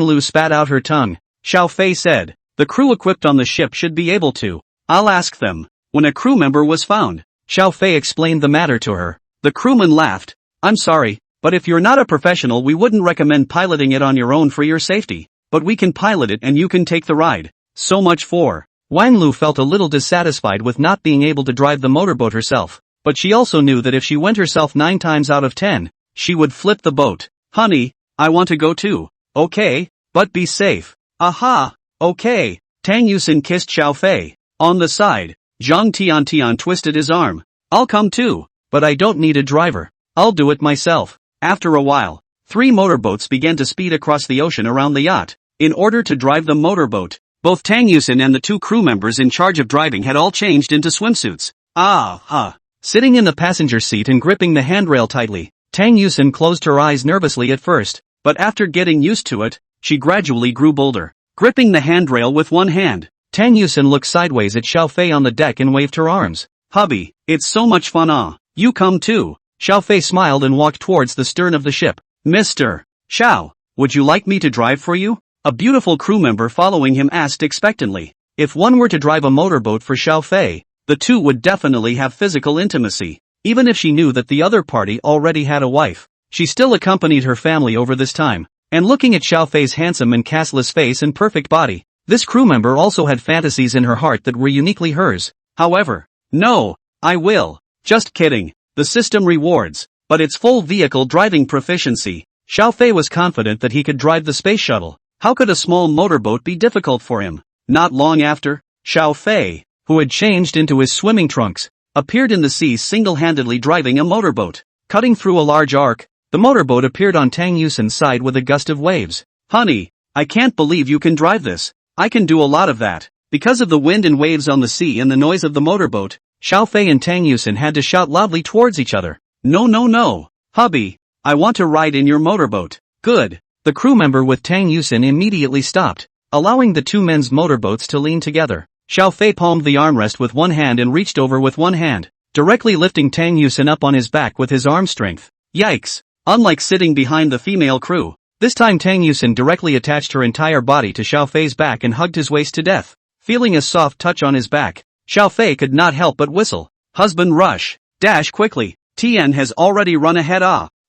A: Lu spat out her tongue. Xiao Fei said, the crew equipped on the ship should be able to. I'll ask them. When a crew member was found, Xiao Fei explained the matter to her. The crewman laughed. I'm sorry, but if you're not a professional we wouldn't recommend piloting it on your own for your safety. But we can pilot it and you can take the ride. So much for. Wang Lu felt a little dissatisfied with not being able to drive the motorboat herself, but she also knew that if she went herself 9 times out of 10, she would flip the boat. Honey, I want to go too. Okay, but be safe. Aha, okay. Tang Yusin kissed Xiao Fei. On the side, Zhang Tian twisted his arm. I'll come too, but I don't need a driver. I'll do it myself. After a while, 3 motorboats began to speed across the ocean around the yacht. In order to drive the motorboat, both Tang Yusin and the 2 crew members in charge of driving had all changed into swimsuits. Sitting in the passenger seat and gripping the handrail tightly, Tang Yusin closed her eyes nervously at first, but after getting used to it, she gradually grew bolder. Gripping the handrail with one hand, Tang Yusin looked sideways at Xiao Fei on the deck and waved her arms. Hubby, it's so much fun. You come too. Xiao Fei smiled and walked towards the stern of the ship. Mr. Xiao, would you like me to drive for you? A beautiful crew member following him asked expectantly. If one were to drive a motorboat for Xiao Fei, the two would definitely have physical intimacy. Even if she knew that the other party already had a wife, she still accompanied her family over this time. And looking at Xiao Fei's handsome and castless face and perfect body, this crew member also had fantasies in her heart that were uniquely hers. However, no, I will. Just kidding. The system rewards, but it's full vehicle driving proficiency. Xiao Fei was confident that he could drive the space shuttle. How could a small motorboat be difficult for him? Not long after, Xiao Fei, who had changed into his swimming trunks, appeared in the sea single-handedly driving a motorboat. Cutting through a large arc, the motorboat appeared on Tang Yusin's side with a gust of waves. Honey, I can't believe you can drive this. I can do a lot of that. Because of the wind and waves on the sea and the noise of the motorboat, Xiao Fei and Tang Yusin had to shout loudly towards each other. No. Hubby, I want to ride in your motorboat. Good. The crew member with Tang Yusin immediately stopped, allowing the 2 men's motorboats to lean together. Xiao Fei palmed the armrest with one hand and reached over with one hand, directly lifting Tang Yusin up on his back with his arm strength. Yikes! Unlike sitting behind the female crew, this time Tang Yusin directly attached her entire body to Xiao Fei's back and hugged his waist to death. Feeling a soft touch on his back, Xiao Fei could not help but whistle. Husband rush. Dash quickly. Tian has already run ahead.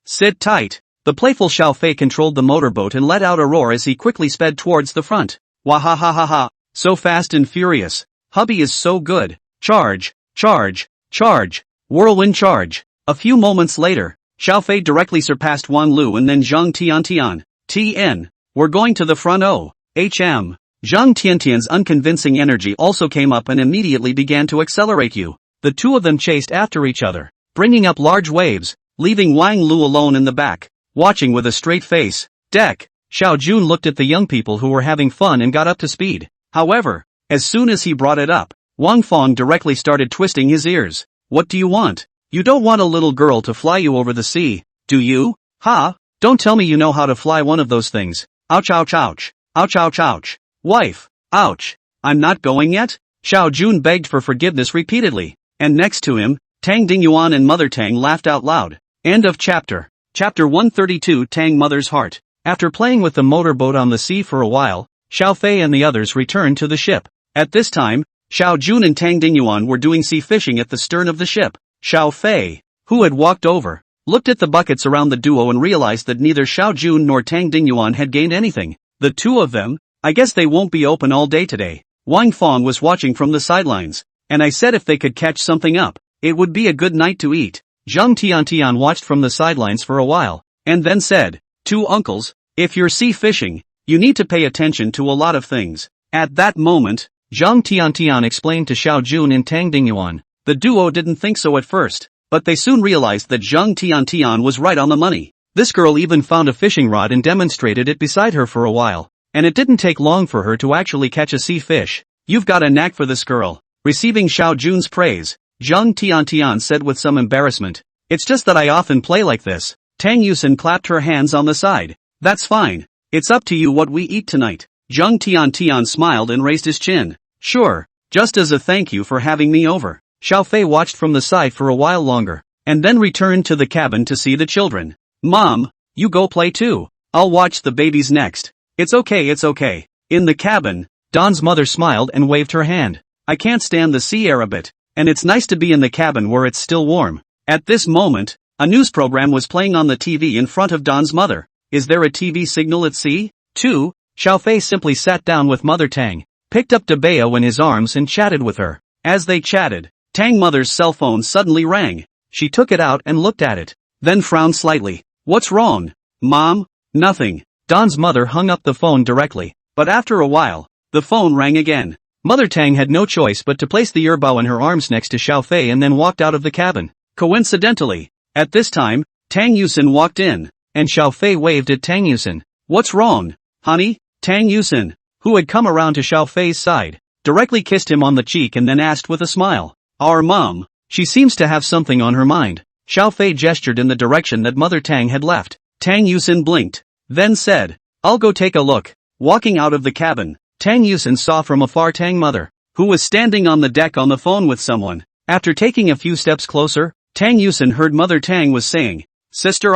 A: Sit tight. The playful Xiao Fei controlled the motorboat and let out a roar as he quickly sped towards the front. Wahahaha. So fast and furious. Hubby is so good. Charge. Charge. Charge. Whirlwind charge. A few moments later, Xiao Fei directly surpassed Wang Lu and then Zhang Tiantian. TN. We're going to the front. HM. Zhang Tiantian's unconvincing energy also came up and immediately began to accelerate you. The two of them chased after each other, bringing up large waves, leaving Wang Lu alone in the back, watching with a straight face. Deck. Xiao Jun looked at the young people who were having fun and got up to speed. However, as soon as he brought it up, Wang Fong directly started twisting his ears. What do you want? You don't want a little girl to fly you over the sea, do you? Ha! Don't tell me you know how to fly one of those things. Ouch ouch ouch. Ouch ouch ouch. Wife. Ouch. I'm not going yet? Xiao Jun begged for forgiveness repeatedly, and next to him, Tang Dingyuan and Mother Tang laughed out loud. End of chapter. Chapter 132. Tang Mother's Heart. After playing with the motorboat on the sea for a while, Xiao Fei and the others returned to the ship. At this time, Xiao Jun and Tang Dingyuan were doing sea fishing at the stern of the ship. Xiao Fei, who had walked over, looked at the buckets around the duo and realized that neither Xiao Jun nor Tang Dingyuan had gained anything. The two of them, I guess they won't be open all day today. Wang Fong was watching from the sidelines, and I said if they could catch something up, it would be a good night to eat. Zhang Tiantian watched from the sidelines for a while, and then said, "Two uncles, if you're sea fishing, you need to pay attention to a lot of things." At that moment, Zhang Tiantian explained to Xiao Jun and Tang Dingyuan. The duo didn't think so at first, but they soon realized that Zhang Tiantian was right on the money. This girl even found a fishing rod and demonstrated it beside her for a while. And it didn't take long for her to actually catch a sea fish. You've got a knack for this girl. Receiving Xiao Jun's praise, Zhang Tiantian said with some embarrassment. It's just that I often play like this. Tang Yusin clapped her hands on the side. That's fine. It's up to you what we eat tonight. Zhang Tiantian smiled and raised his chin. Sure, just as a thank you for having me over. Xiao Fei watched from the side for a while longer, and then returned to the cabin to see the children. Mom, you go play too. I'll watch the babies next. It's okay. In the cabin, Don's mother smiled and waved her hand. I can't stand the sea air a bit, and it's nice to be in the cabin where it's still warm. At this moment, a news program was playing on the TV in front of Don's mother. Is there a TV signal at sea? 2. Xiao Fei simply sat down with Mother Tang, picked up Dabeo in his arms and chatted with her. As they chatted, Tang Mother's cell phone suddenly rang. She took it out and looked at it, then frowned slightly. What's wrong? Mom? Nothing. Don's mother hung up the phone directly, but after a while, the phone rang again. Mother Tang had no choice but to place the earbao in her arms next to Xiao Fei and then walked out of the cabin. Coincidentally, at this time, Tang Yusin walked in, and Xiao Fei waved at Tang Yusin. What's wrong, honey? Tang Yusin, who had come around to Xiao Fei's side, directly kissed him on the cheek and then asked with a smile. Our mom, she seems to have something on her mind. Xiao Fei gestured in the direction that Mother Tang had left. Tang Yusin blinked, then said, I'll go take a look. Walking out of the cabin, Tang Yusin saw from afar Tang Mother, who was standing on the deck on the phone with someone. After taking a few steps closer, Tang Yusin heard Mother Tang was saying, Sister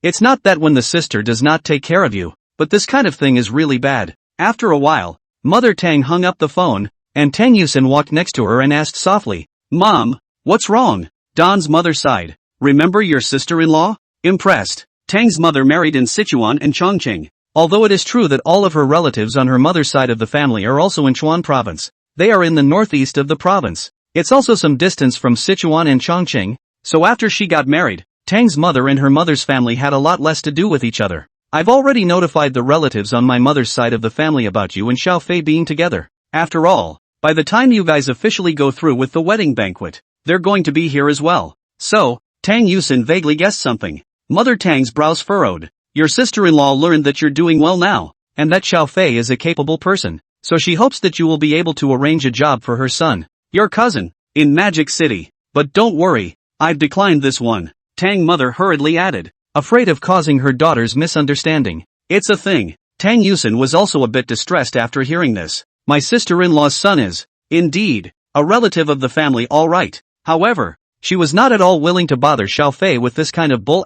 A: it's not that when the sister does not take care of you, but this kind of thing is really bad. After a while, Mother Tang hung up the phone, and Tang Yusin walked next to her and asked softly, Mom, what's wrong? Don's mother sighed. Remember your sister-in-law? Impressed. Tang's mother married in Sichuan and Chongqing. Although it is true that all of her relatives on her mother's side of the family are also in Chuan province, they are in the northeast of the province. It's also some distance from Sichuan and Chongqing, so after she got married, Tang's mother and her mother's family had a lot less to do with each other. I've already notified the relatives on my mother's side of the family about you and Xiao Fei being together. After all, by the time you guys officially go through with the wedding banquet, they're going to be here as well. So, Tang Yusin vaguely guessed something. Mother Tang's brows furrowed. Your sister-in-law learned that you're doing well now, and that Xiao Fei is a capable person, so she hopes that you will be able to arrange a job for her son, your cousin, in Magic City. But don't worry, I've declined this one, Tang Mother hurriedly added, afraid of causing her daughter's misunderstanding. It's a thing. Tang Yusin was also a bit distressed after hearing this. My sister-in-law's son is, indeed, a relative of the family, all right. However, she was not at all willing to bother Xiao Fei with this kind of bull.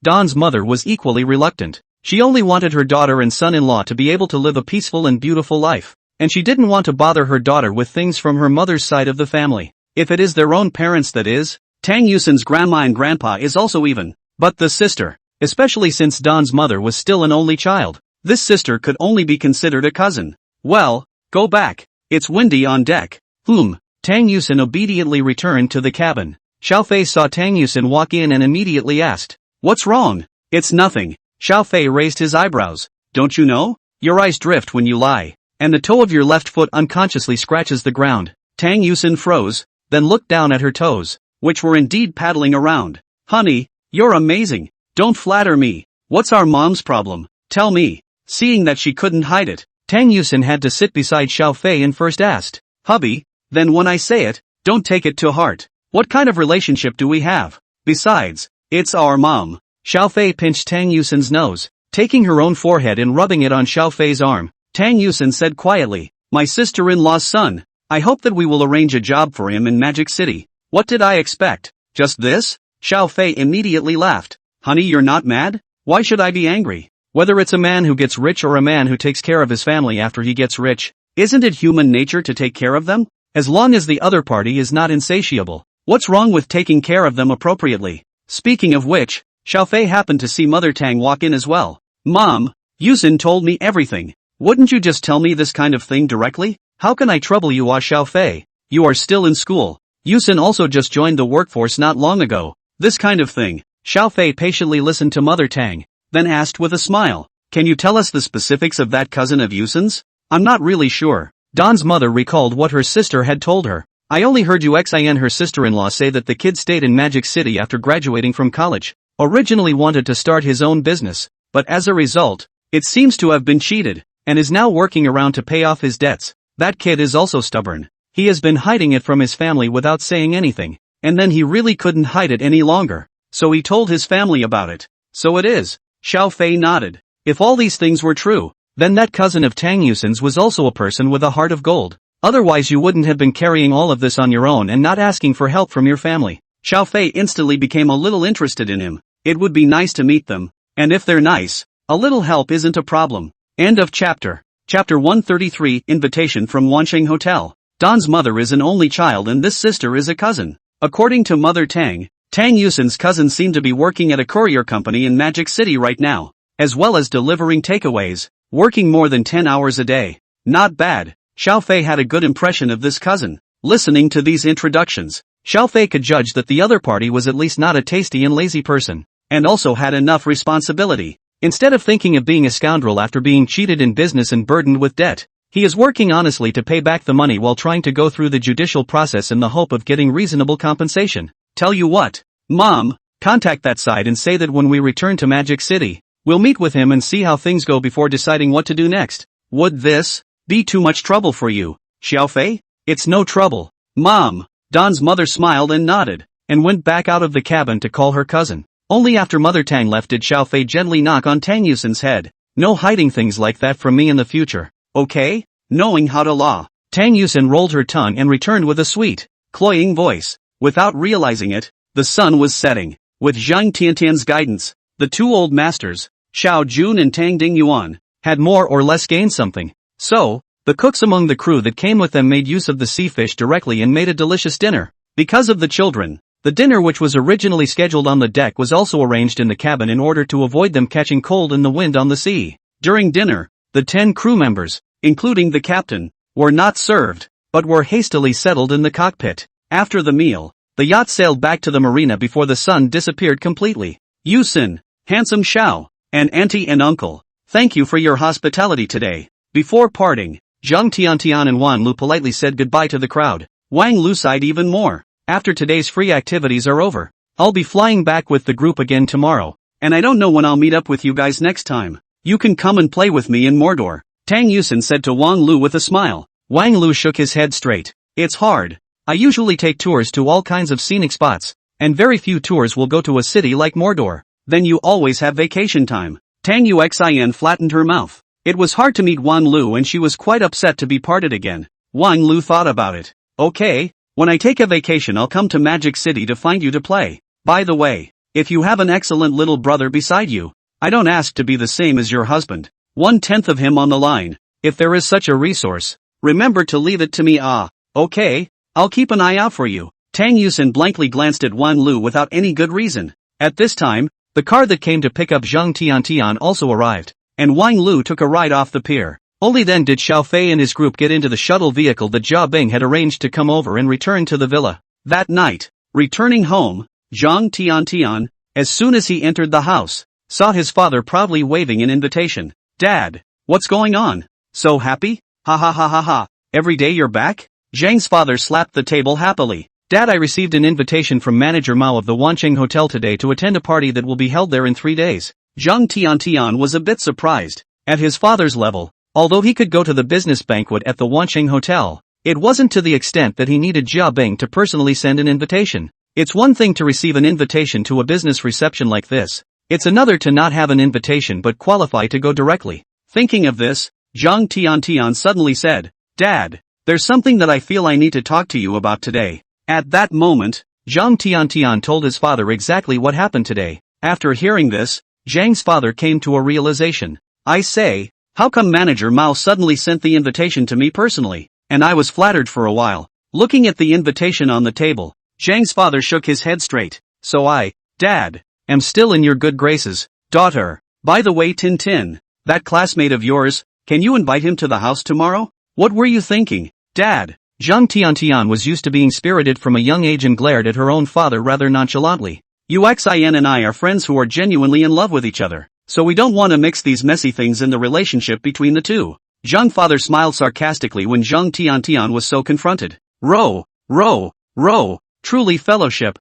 A: Don's mother was equally reluctant. She only wanted her daughter and son-in-law to be able to live a peaceful and beautiful life. and she didn't want to bother her daughter with things from her mother's side of the family. If it is their own parents, that is. Tang Yusin's grandma and grandpa is also even. But the sister, especially since Don's mother was still an only child, this sister could only be considered a cousin. Well, go back. It's windy on deck. Tang Yusin obediently returned to the cabin. Xiao Fei saw Tang Yusin walk in and immediately asked, "What's wrong?" "It's nothing." Xiao Fei raised his eyebrows. "Don't you know? Your eyes drift when you lie, and the toe of your left foot unconsciously scratches the ground." Tang Yusin froze, then looked down at her toes, which were indeed paddling around. "Honey, you're amazing. Don't flatter me. What's our mom's problem? Tell me." Seeing that she couldn't hide it, Tang Yusin had to sit beside Xiao Fei and first asked, "Hubby, then when I say it, don't take it to heart. What kind of relationship do we have? Besides, it's our mom." Xiao Fei pinched Tang Yusin's nose, taking her own forehead and rubbing it on Xiao Fei's arm. Tang Yusin said quietly, "My sister-in-law's son. I hope that we will arrange a job for him in Magic City." "What did I expect? Just this?" Xiao Fei immediately laughed. "Honey, you're not mad? Why should I be angry? Whether it's a man who gets rich or a man who takes care of his family after he gets rich, isn't it human nature to take care of them? As long as the other party is not insatiable. What's wrong with taking care of them appropriately?" Speaking of which, Xiao Fei happened to see Mother Tang walk in as well. "Mom, Yusin told me everything. Wouldn't you just tell me this kind of thing directly? How can I trouble you?" Xiao Fei, you are still in school. Yusin also just joined the workforce not long ago. This kind of thing. Xiao Fei patiently listened to Mother Tang, then asked with a smile, "Can you tell us the specifics of that cousin of Yusin's?" "I'm not really sure." Don's mother recalled what her sister had told her. "I only heard Xin, her sister-in-law, say that the kid stayed in Magic City after graduating from college. Originally wanted to start his own business, but as a result, it seems to have been cheated, and is now working around to pay off his debts. That kid is also stubborn. He has been hiding it from his family without saying anything, and then he really couldn't hide it any longer, so he told his family about it." "So it is." Xiao Fei nodded. "If all these things were true, then that cousin of Tang Yusin's was also a person with a heart of gold. Otherwise you wouldn't have been carrying all of this on your own and not asking for help from your family." Xiao Fei instantly became a little interested in him. It would be nice to meet them, and if they're nice, a little help isn't a problem. End of chapter. Chapter 133, Invitation from Wansheng Hotel. Don's mother is an only child and this sister is a cousin. According to Mother Tang, Tang Yusin's cousin seemed to be working at a courier company in Magic City right now, as well as delivering takeaways, working more than 10 hours a day. Not bad. Xiao Fei had a good impression of this cousin. Listening to these introductions, Xiao Fei could judge that the other party was at least not a tasty and lazy person, and also had enough responsibility. Instead of thinking of being a scoundrel after being cheated in business and burdened with debt, he is working honestly to pay back the money while trying to go through the judicial process in the hope of getting reasonable compensation. Tell you what, Mom, contact that side and say that when we return to Magic City, we'll meet with him and see how things go before deciding what to do next. Would this be too much trouble for you, Xiao Fei? It's no trouble, Mom. Don's mother smiled and nodded, and went back out of the cabin to call her cousin. Only after Mother Tang left did Xiao Fei gently knock on Tang Yusin's head. "No hiding things like that from me in the future, okay?" Knowing how to lie, Tang Yusin rolled her tongue and returned with a sweet, cloying voice. Without realizing it, the sun was setting. With Zhang Tiantian's guidance, the two old masters, Xiao Jun and Tang Dingyuan, had more or less gained something. So, the cooks among the crew that came with them made use of the sea fish directly and made a delicious dinner. Because of the children, the dinner which was originally scheduled on the deck was also arranged in the cabin in order to avoid them catching cold in the wind on the sea. During dinner, the 10 crew members, including the captain, were not served, but were hastily settled in the cockpit. After the meal, the yacht sailed back to the marina before the sun disappeared completely. "Yusin, handsome Xiao, and auntie and uncle, thank you for your hospitality today." Before parting, Zhang Tiantian and Wan Lu politely said goodbye to the crowd. Wang Lu sighed even more. "After today's free activities are over, I'll be flying back with the group again tomorrow, and I don't know when I'll meet up with you guys next time. You can come and play with me in Mordor," Tang Yusin said to Wang Lu with a smile. Wang Lu shook his head straight. "It's hard. I usually take tours to all kinds of scenic spots, and very few tours will go to a city like Mordor." "Then you always have vacation time." Tang Yuxian flattened her mouth. It was hard to meet Wang Lu and she was quite upset to be parted again. Wang Lu thought about it. "Okay, when I take a vacation I'll come to Magic City to find you to play. By the way, if you have an excellent little brother beside you, I don't ask to be the same as your husband. 1/10 of him on the line. If there is such a resource, Remember to leave it to me. Okay, I'll keep an eye out for you. Tang Yusin blankly glanced at Wang Lu without any good reason. At this time, the car that came to pick up Zhang Tiantian also arrived, and Wang Lu took a ride off the pier. Only then did Xiao Fei and his group get into the shuttle vehicle that Jia Bing had arranged to come over and return to the villa. That night, returning home, Zhang Tiantian, as soon as he entered the house, saw his father proudly waving an invitation. Dad, what's going on? So happy? Ha ha ha ha ha. Every day you're back? Zhang's father slapped the table happily. Dad, I received an invitation from manager Mao of the Wancheng Hotel today to attend a party that will be held there in 3 days. Zhang Tiantian was a bit surprised. At his father's level, although he could go to the business banquet at the Wancheng Hotel, it wasn't to the extent that he needed Jia Bing to personally send an invitation. It's one thing to receive an invitation to a business reception like this. It's another to not have an invitation but qualify to go directly. Thinking of this, Zhang Tiantian suddenly said, Dad, there's something that I feel I need to talk to you about today. At that moment, Zhang Tiantian told his father exactly what happened today. After hearing this, Zhang's father came to a realization. I say, how come manager Mao suddenly sent the invitation to me personally? And I was flattered for a while. Looking at the invitation on the table, Zhang's father shook his head straight. So Dad, am still in your good graces, daughter. By the way, Tintin, that classmate of yours, can you invite him to the house tomorrow? What were you thinking, Dad? Zhang Tiantian was used to being spirited from a young age and glared at her own father rather nonchalantly. Uxin and I are friends who are genuinely in love with each other, so we don't want to mix these messy things in the relationship between the two. Zhang father smiled sarcastically when Zhang Tiantian was so confronted. Row, truly fellowship.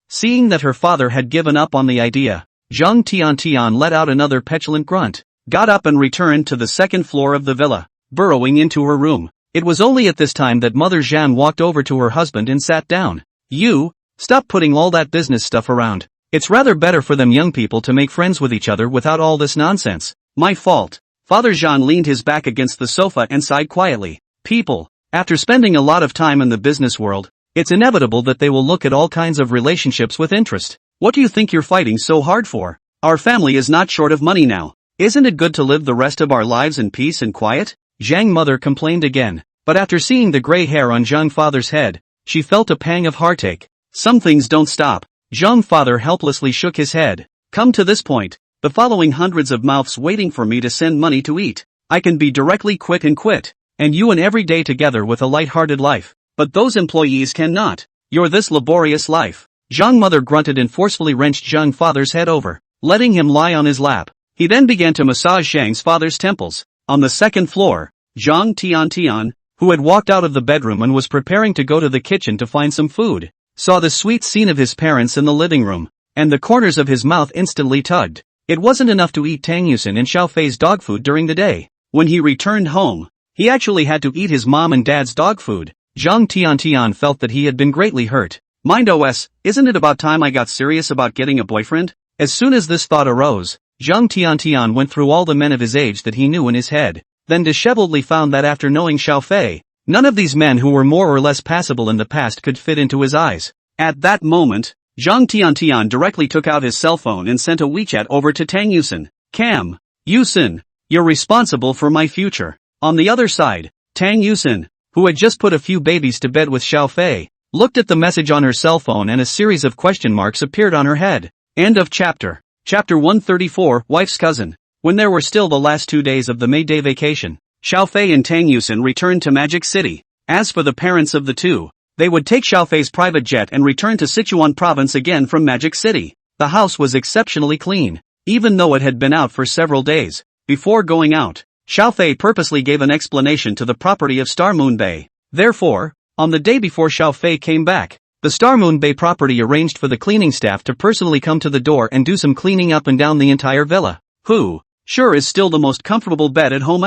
A: Seeing that her father had given up on the idea, Zhang Tiantian let out another petulant grunt, got up and returned to the second floor of the villa, burrowing into her room. It was only at this time that Mother Zhan walked over to her husband and sat down. You, stop putting all that business stuff around. It's rather better for them young people to make friends with each other without all this nonsense. My fault. Father Zhan leaned his back against the sofa and sighed quietly. People, after spending a lot of time in the business world, it's inevitable that they will look at all kinds of relationships with interest. What do you think you're fighting so hard for? Our family is not short of money now. Isn't it good to live the rest of our lives in peace and quiet? Zhang mother complained again, but after seeing the gray hair on Zhang father's head, she felt a pang of heartache. Some things don't stop. Zhang father helplessly shook his head. Come to this point, the following hundreds of mouths waiting for me to send money to eat. I can be directly quit, and you and every day together with a light-hearted life. But those employees cannot. You're this laborious life. Zhang mother grunted and forcefully wrenched Zhang father's head over, letting him lie on his lap. He then began to massage Zhang's father's temples. On the second floor, Zhang Tiantian, who had walked out of the bedroom and was preparing to go to the kitchen to find some food, saw the sweet scene of his parents in the living room, and the corners of his mouth instantly tugged. It wasn't enough to eat Tang Yusin and Xiao Fei's dog food during the day. When he returned home, he actually had to eat his mom and dad's dog food. Zhang Tiantian felt that he had been greatly hurt. Mind OS, isn't it about time I got serious about getting a boyfriend? As soon as this thought arose, Zhang Tiantian went through all the men of his age that he knew in his head, then disheveledly found that after knowing Xiao Fei, none of these men who were more or less passable in the past could fit into his eyes. At that moment, Zhang Tiantian directly took out his cell phone and sent a WeChat over to Tang Yusin. Cam, Yusin, you're responsible for my future. On the other side, Tang Yusin, who had just put a few babies to bed with Xiao Fei, looked at the message on her cell phone and a series of question marks appeared on her head. End of chapter. Chapter 134, Wife's Cousin. When there were still the last 2 days of the May Day vacation, Xiao Fei and Tang Yusin returned to Magic City. As for the parents of the two, they would take Xiao Fei's private jet and return to Sichuan province again from Magic City. The house was exceptionally clean, even though it had been out for several days. Before going out, Xiao Fei purposely gave an explanation to the property of Star Moon Bay. Therefore, on the day before Xiao Fei came back, the Star Moon Bay property arranged for the cleaning staff to personally come to the door and do some cleaning up and down the entire villa. Who, sure is still the most comfortable bed at home.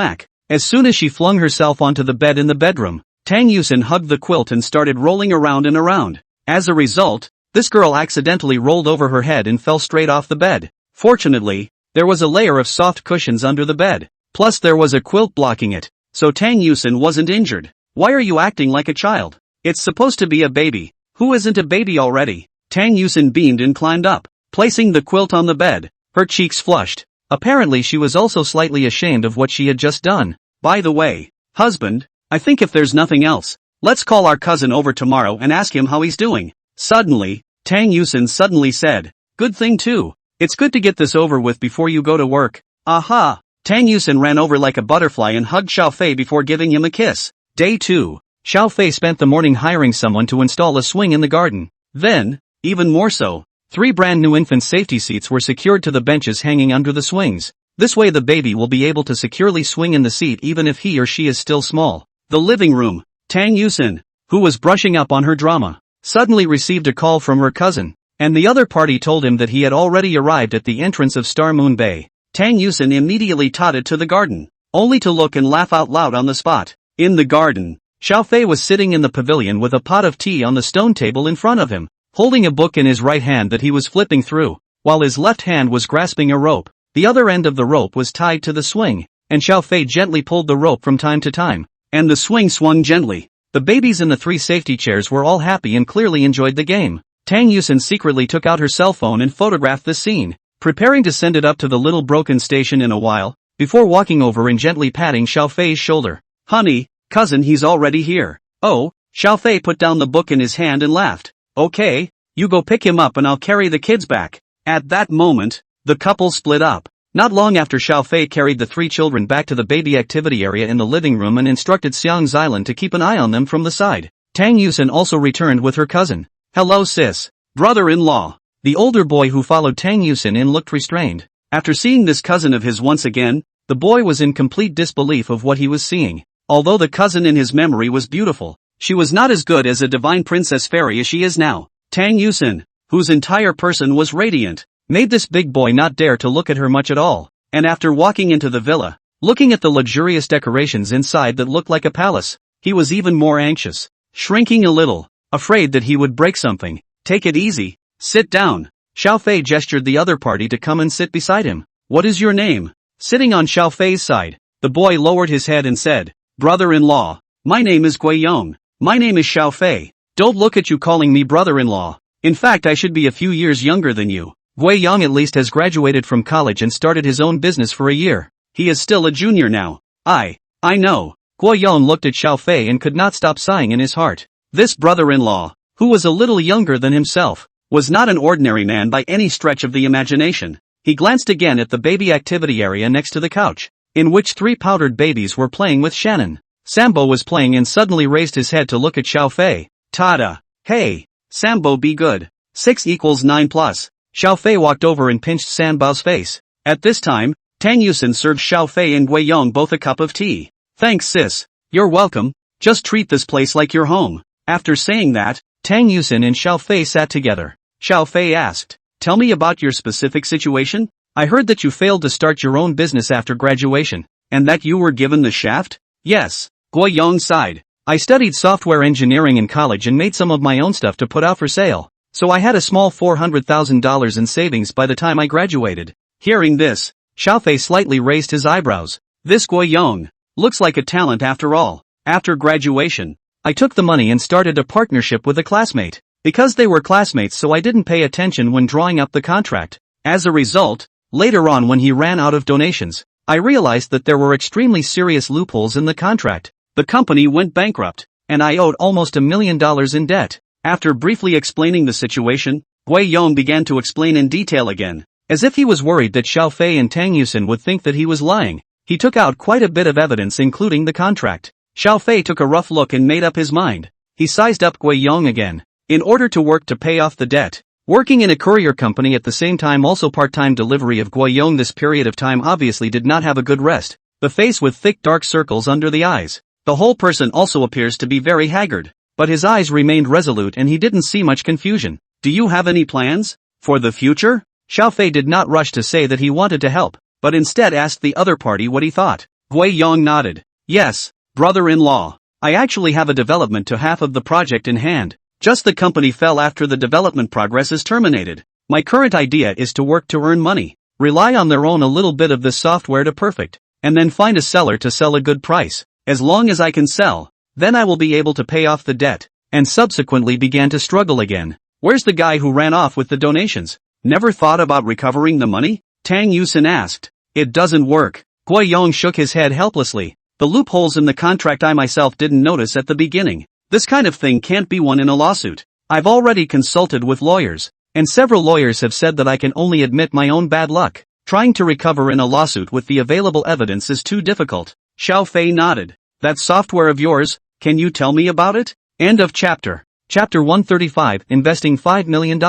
A: As soon as she flung herself onto the bed in the bedroom, Tang Yusin hugged the quilt and started rolling around and around. As a result, this girl accidentally rolled over her head and fell straight off the bed. Fortunately, there was a layer of soft cushions under the bed. Plus there was a quilt blocking it, so Tang Yusin wasn't injured. Why are you acting like a child? It's supposed to be a baby. Who isn't a baby already? Tang Yusin beamed and climbed up, placing the quilt on the bed. Her cheeks flushed. Apparently she was also slightly ashamed of what she had just done. By the way, Husband, I think if there's nothing else, let's call our cousin over tomorrow and ask him how he's doing. Suddenly, Tang Yusin suddenly said, good thing too. It's good to get this over with before you go to work. Aha! Tang Yusin ran over like a butterfly and hugged Xiao Fei before giving him a kiss. Day 2. Xiao Fei spent the morning hiring someone to install a swing in the garden. Then, even more so, 3 brand new infant safety seats were secured to the benches hanging under the swings. This way the baby will be able to securely swing in the seat even if he or she is still small. The living room. Tang Yusin, who was brushing up on her drama, suddenly received a call from her cousin, and the other party told him that he had already arrived at the entrance of Star Moon Bay. Tang Yusin immediately trotted to the garden, only to look and laugh out loud on the spot. In the garden, Xiao Fei was sitting in the pavilion with a pot of tea on the stone table in front of him, holding a book in his right hand that he was flipping through, while his left hand was grasping a rope. The other end of the rope was tied to the swing, and Xiao Fei gently pulled the rope from time to time, and the swing swung gently. The babies in the 3 safety chairs were all happy and clearly enjoyed the game. Tang Yusin secretly took out her cell phone and photographed the scene, preparing to send it up to the little broken station in a while, before walking over and gently patting Xiao Fei's shoulder. Honey, cousin, he's already here. Oh, Xiao Fei put down the book in his hand and laughed. Okay, you go pick him up and I'll carry the kids back. At that moment, the couple split up. Not long after Xiao Fei carried the 3 children back to the baby activity area in the living room and instructed Xiang Xilan to keep an eye on them from the side. Tang Yusin also returned with her cousin. Hello sis. Brother-in-law. The older boy who followed Tang Yusin in looked restrained. After seeing this cousin of his once again, the boy was in complete disbelief of what he was seeing. Although the cousin in his memory was beautiful, she was not as good as a divine princess fairy as she is now. Tang Yusin, whose entire person was radiant, made this big boy not dare to look at her much at all, and after walking into the villa, looking at the luxurious decorations inside that looked like a palace, he was even more anxious, shrinking a little, afraid that he would break something. Take it easy, sit down. Xiao Fei gestured the other party to come and sit beside him. What is your name? Sitting on Xiao Fei's side, the boy lowered his head and said, brother-in-law, my name is Guiyong. My name is Xiao Fei. Don't look at you calling me brother-in-law. In fact, I should be a few years younger than you. Guiyong at least has graduated from college and started his own business for a year. He is still a junior now. I know. Guiyong looked at Xiao Fei and could not stop sighing in his heart. This brother-in-law, who was a little younger than himself, was not an ordinary man by any stretch of the imagination. He glanced again at the baby activity area next to the couch, in which 3 powdered babies were playing with Shannon. Sambo was playing and suddenly raised his head to look at Xiao Fei. Tada! Hey! Sambo, be good. 6 = 9 plus. Xiao Fei walked over and pinched Sanbao's face. At this time, Tang Yusin served Xiao Fei and Guiyong both a cup of tea. Thanks sis. You're welcome. Just treat this place like your home. After saying that, Tang Yusin and Xiao Fei sat together. Xiao Fei asked, tell me about your specific situation. I heard that you failed to start your own business after graduation, and that you were given the shaft? Yes. Guiyong sighed. I studied software engineering in college and made some of my own stuff to put out for sale. So I had a small $400,000 in savings by the time I graduated. Hearing this, Xiao Fei slightly raised his eyebrows. This Guiyong looks like a talent after all. After graduation, I took the money and started a partnership with a classmate. Because they were classmates, so I didn't pay attention when drawing up the contract. As a result, later on when he ran out of donations, I realized that there were extremely serious loopholes in the contract. The company went bankrupt, and I owed almost $1 million in debt. After briefly explaining the situation, Guiyong began to explain in detail again, as if he was worried that Xiao Fei and Tang Yusin would think that he was lying. He took out quite a bit of evidence including the contract. Xiao Fei took a rough look and made up his mind. He sized up Guiyong again. In order to work to pay off the debt, working in a courier company at the same time also part-time delivery of Guiyong this period of time obviously did not have a good rest. The face with thick dark circles under the eyes. The whole person also appears to be very haggard. But his eyes remained resolute and he didn't see much confusion. Do you have any plans for the future? Xiao Fei did not rush to say that he wanted to help, but instead asked the other party what he thought. Guiyong nodded. Yes, brother-in-law. I actually have a development to half of the project in hand. Just the company fell after the development progress is terminated. My current idea is to work to earn money, rely on their own a little bit of this software to perfect, and then find a seller to sell a good price. As long as I can sell, then I will be able to pay off the debt, and subsequently began to struggle again. Where's the guy who ran off with the donations? Never thought about recovering the money? Tang Yusin asked. It doesn't work. Guiyong shook his head helplessly. The loopholes in the contract I myself didn't notice at the beginning. This kind of thing can't be won in a lawsuit. I've already consulted with lawyers, and several lawyers have said that I can only admit my own bad luck. Trying to recover in a lawsuit with the available evidence is too difficult. Xiao Fei nodded. That software of yours, can you tell me about it? End of chapter. Chapter 135, Investing $5 million.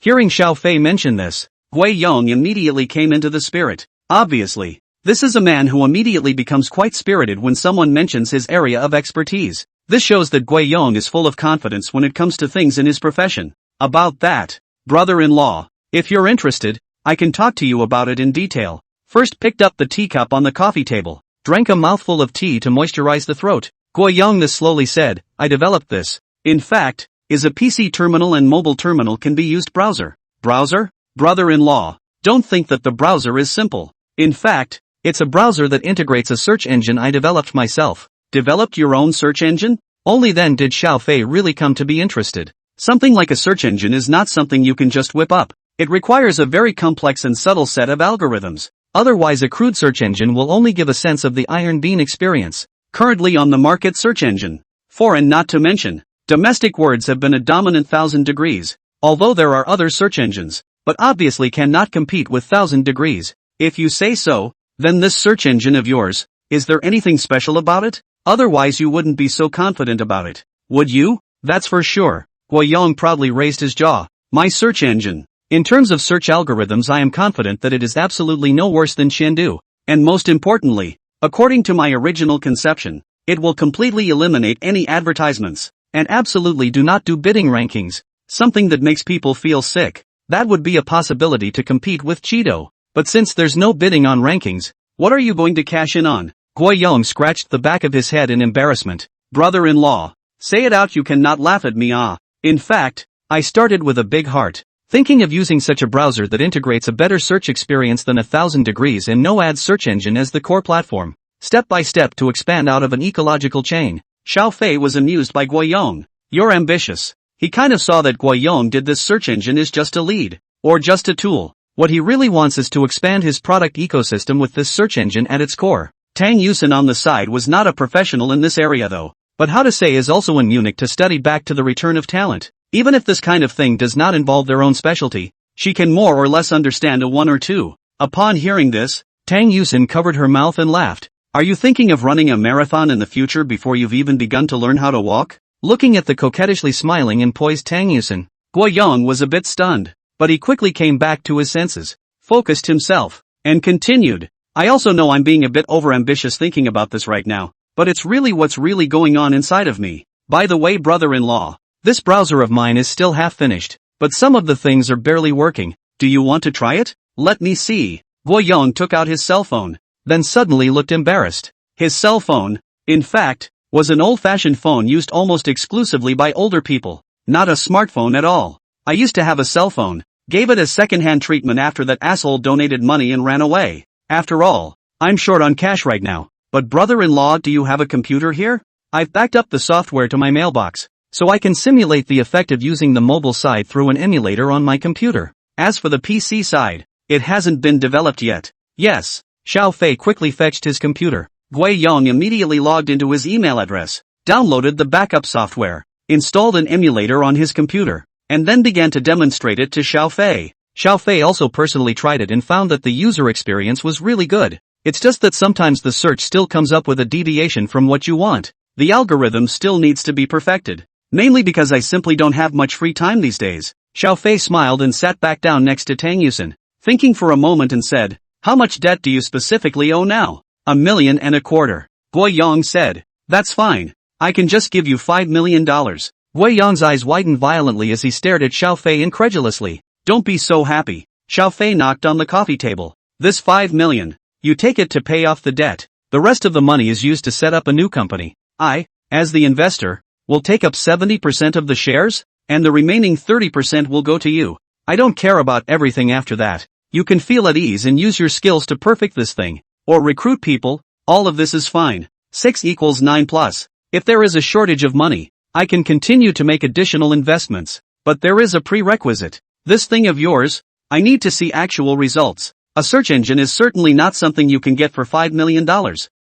A: Hearing Xiao Fei mention this, Gui Yong immediately came into the spirit. Obviously, this is a man who immediately becomes quite spirited when someone mentions his area of expertise. This shows that Gui Yong is full of confidence when it comes to things in his profession. About that, brother-in-law, if you're interested, I can talk to you about it in detail. First picked up the teacup on the coffee table, drank a mouthful of tea to moisturize the throat. Gui Yong slowly said, I developed this. In fact, is a PC terminal and mobile terminal can be used browser. Browser? Brother-in-law, don't think that the browser is simple. In fact, it's a browser that integrates a search engine I developed myself. Developed your own search engine? Only then did Xiao Fei really come to be interested. Something like a search engine is not something you can just whip up. It requires a very complex and subtle set of algorithms. Otherwise a crude search engine will only give a sense of the iron bean experience. Currently on the market search engine. Foreign not to mention. Domestic words have been a dominant 1000 degrees. Although there are other search engines, but obviously cannot compete with 1000 degrees. If you say so, then this search engine of yours, is there anything special about it? Otherwise you wouldn't be so confident about it. Would you? That's for sure. Gui Yong proudly raised his jaw. My search engine. In terms of search algorithms I am confident that it is absolutely no worse than Chengdu. And most importantly, according to my original conception, it will completely eliminate any advertisements. And absolutely do not do bidding rankings. Something that makes people feel sick. That would be a possibility to compete with Cheeto. But since there's no bidding on rankings, what are you going to cash in on? Gui Yong scratched the back of his head in embarrassment. Brother-in-law, say it out, you cannot laugh at me. In fact, I started with a big heart, thinking of using such a browser that integrates a better search experience than 1000 degrees and no ads search engine as the core platform. Step by step to expand out of an ecological chain. Xiao Fei was amused by Gui Yong. You're ambitious. He kind of saw that Gui Yong did this search engine is just a lead, or just a tool. What he really wants is to expand his product ecosystem with this search engine at its core. Tang Yusin on the side was not a professional in this area though, but how to say is also in Munich to study back to the return of talent. Even if this kind of thing does not involve their own specialty, she can more or less understand a one or two. Upon hearing this, Tang Yusin covered her mouth and laughed. Are you thinking of running a marathon in the future before you've even begun to learn how to walk? Looking at the coquettishly smiling and poised Tang Yusin, Gui Yong was a bit stunned, but he quickly came back to his senses, focused himself, and continued. I also know I'm being a bit overambitious thinking about this right now, but it's really what's really going on inside of me. By the way, brother-in-law, this browser of mine is still half finished, but some of the things are barely working. Do you want to try it? Let me see. Gui Yong took out his cell phone, then suddenly looked embarrassed. His cell phone, in fact, was an old-fashioned phone used almost exclusively by older people, not a smartphone at all. I used to have a cell phone, gave it a second-hand treatment after that asshole donated money and ran away. After all, I'm short on cash right now. But brother-in-law, do you have a computer here? I've backed up the software to my mailbox, so I can simulate the effect of using the mobile side through an emulator on my computer. As for the PC side, it hasn't been developed yet. Yes. Xiao Fei quickly fetched his computer. Gui Yong immediately logged into his email address, downloaded the backup software, installed an emulator on his computer, and then began to demonstrate it to Xiao Fei. Xiao Fei also personally tried it and found that the user experience was really good. It's just that sometimes the search still comes up with a deviation from what you want. The algorithm still needs to be perfected. Mainly because I simply don't have much free time these days. Xiao Fei smiled and sat back down next to Tang Yusin, thinking for a moment and said, how much debt do you specifically owe now? $1.25 million. Gui Yong said, that's fine. I can just give you $5 million. Gui Yong's eyes widened violently as he stared at Xiao Fei incredulously. Don't be so happy. Xiao Fei knocked on the coffee table. This $5 million. You take it to pay off the debt. The rest of the money is used to set up a new company. I, as the investor, will take up 70% of the shares, and the remaining 30% will go to you. I don't care about everything after that. You can feel at ease and use your skills to perfect this thing. Or recruit people, all of this is fine. 6 equals 9 plus. If there is a shortage of money, I can continue to make additional investments. But there is a prerequisite. This thing of yours, I need to see actual results. A search engine is certainly not something you can get for $5 million.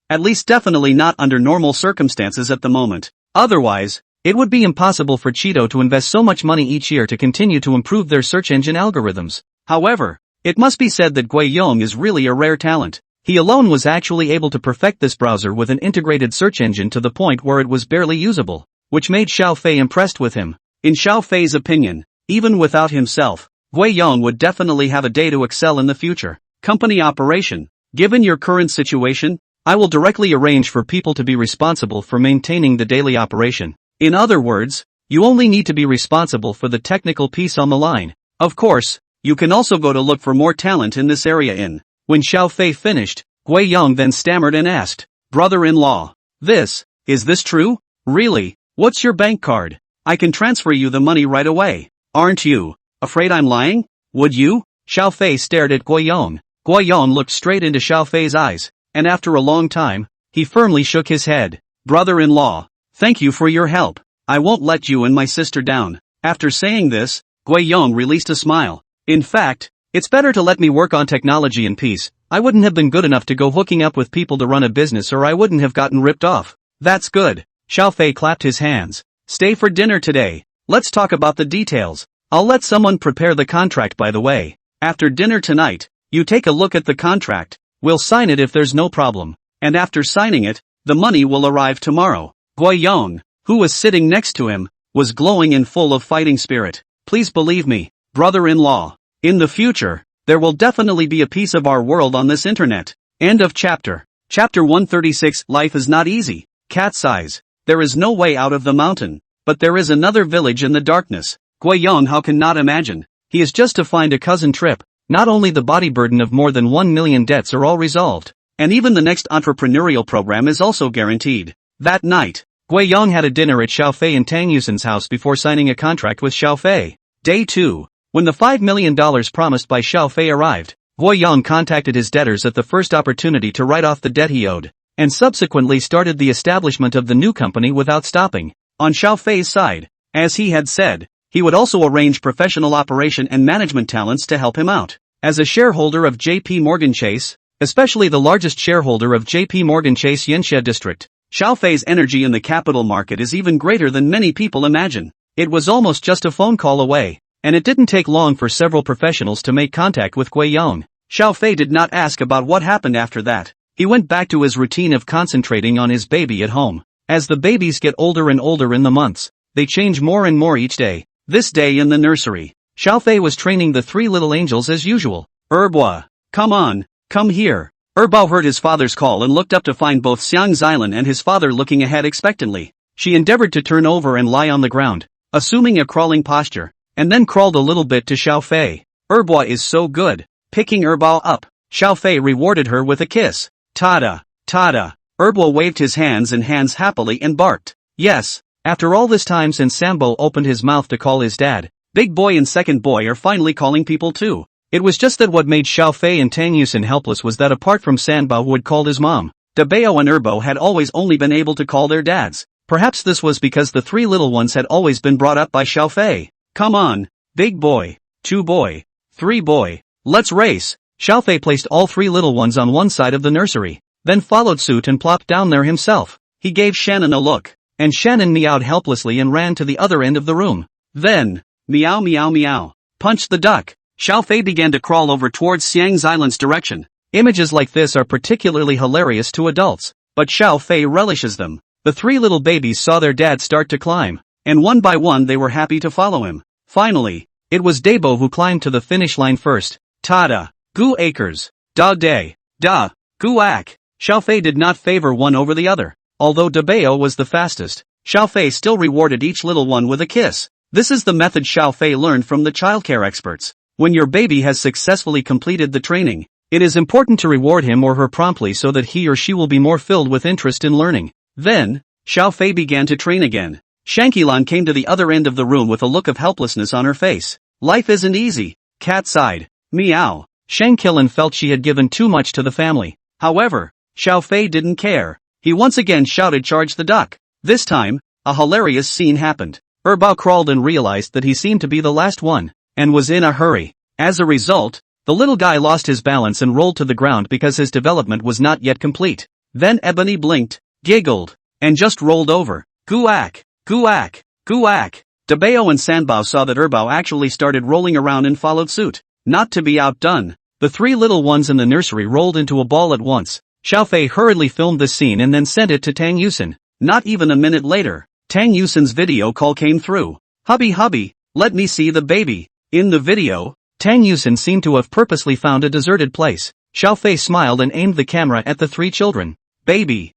A: At least definitely not under normal circumstances at the moment. Otherwise, it would be impossible for Cheeto to invest so much money each year to continue to improve their search engine algorithms. However, it must be said that Gui Yong is really a rare talent. He alone was actually able to perfect this browser with an integrated search engine to the point where it was barely usable, which made Xiao Fei impressed with him. In Xiao Fei's opinion, even without himself, Gui Yong would definitely have a day to excel in the future. Company operation. Given your current situation, I will directly arrange for people to be responsible for maintaining the daily operation. In other words, you only need to be responsible for the technical piece on the line. Of course, you can also go to look for more talent in this area. When Xiao Fei finished, Gui Yong then stammered and asked, "Brother-in-law, is this true? Really? What's your bank card? I can transfer you the money right away. Aren't you afraid I'm lying? Would you?" Xiao Fei stared at Gui Yong. Gui Yong looked straight into Xiao Fei's eyes, and after a long time, he firmly shook his head. "Brother-in-law, thank you for your help. I won't let you and my sister down." After saying this, Gui Yong released a smile. "In fact, it's better to let me work on technology in peace. I wouldn't have been good enough to go hooking up with people to run a business, or I wouldn't have gotten ripped off." "That's good." Xiao Fei clapped his hands. "Stay for dinner today. Let's talk about the details. I'll let someone prepare the contract, by the way. After dinner tonight, you take a look at the contract. We'll sign it if there's no problem. And after signing it, the money will arrive tomorrow." Gui Yong, who was sitting next to him, was glowing and full of fighting spirit. "Please believe me, brother-in-law. In the future, there will definitely be a piece of our world on this internet." End of chapter. Chapter 136. Life is not easy. Cat's eyes. There is no way out of the mountain. But there is another village in the darkness. Gui Yong how can not imagine. He is just to find a cousin Trip. Not only the body burden of more than 1 million debts are all resolved, and even the next entrepreneurial program is also guaranteed. That night, Gui Yong had a dinner at Xiao Fei and Tang Yusin's house before signing a contract with Xiao Fei. Day 2. When the $5 million promised by Xiao Fei arrived, Gui Yong contacted his debtors at the first opportunity to write off the debt he owed, and subsequently started the establishment of the new company without stopping. On Xiao Fei's side, as he had said, he would also arrange professional operation and management talents to help him out. As a shareholder of J.P. Morgan Chase, especially the largest shareholder of J.P. Morgan Chase Yanxia District, Xiao Fei's energy in the capital market is even greater than many people imagine. It was almost just a phone call away, and it didn't take long for several professionals to make contact with Gui Yong. Xiao Fei did not ask about what happened after that. He went back to his routine of concentrating on his baby at home. As the babies get older and older in the months, they change more and more each day. This day in the nursery, Xiao Fei was training the 3 little angels as usual. "Erbo, come on, come here." Erbo heard his father's call and looked up to find both Xiang Xilan and his father looking ahead expectantly. She endeavored to turn over and lie on the ground, assuming a crawling posture, and then crawled a little bit to Xiao Fei. "Erbo is so good." Picking Erbo up, Xiao Fei rewarded her with a kiss. "Tada, tada." Erbo waved his hands happily and barked. Yes, after all this time since Sambo opened his mouth to call his dad, Big Boy and Second Boy are finally calling people too. It was just that what made Xiao Fei and Tang Yusin helpless was that apart from Sanbao who had called his mom, Dabao and Erbo had always only been able to call their dads. Perhaps this was because the 3 little ones had always been brought up by Xiao Fei. "Come on, Big Boy, 2 Boy, 3 Boy, let's race." Xiao Fei placed all 3 little ones on one side of the nursery, then followed suit and plopped down there himself. He gave Shannon a look, and Shannon meowed helplessly and ran to the other end of the room. Then, meow meow meow, punched the duck. Xiao Fei began to crawl over towards Xiang Xilan's direction. Images like this are particularly hilarious to adults, but Xiao Fei relishes them. The 3 little babies saw their dad start to climb, and one by one they were happy to follow him. Finally, it was Dabo who climbed to the finish line first. "Tada, gu acres, da day, da, gu ak." Xiao Fei did not favor one over the other. Although Dabao was the fastest, Xiao Fei still rewarded each little one with a kiss. This is the method Xiao Fei learned from the childcare experts. When your baby has successfully completed the training, it is important to reward him or her promptly so that he or she will be more filled with interest in learning. Then, Xiao Fei began to train again. Shankilan came to the other end of the room with a look of helplessness on her face. "Life isn't easy." Cat sighed. "Meow." Shankilan felt she had given too much to the family. However, Xiao Fei didn't care. He once again shouted, "Charge the duck." This time, a hilarious scene happened. Erbo crawled and realized that he seemed to be the last one, and was in a hurry. As a result, the little guy lost his balance and rolled to the ground because his development was not yet complete. Then Ebony blinked, giggled, and just rolled over. Guak, guak, guak. Dabeo and Sanbao saw that Erbao actually started rolling around and followed suit. Not to be outdone, the three little ones in the nursery rolled into a ball at once. Xiaofei hurriedly filmed this scene and then sent it to Tang Yusin. Not even a minute later, Tang Yusin's video call came through. Hubby, let me see the baby. In the video, Tang Yusin seemed to have purposely found a deserted place. Xiaofei smiled and aimed the camera at the three children. Baby,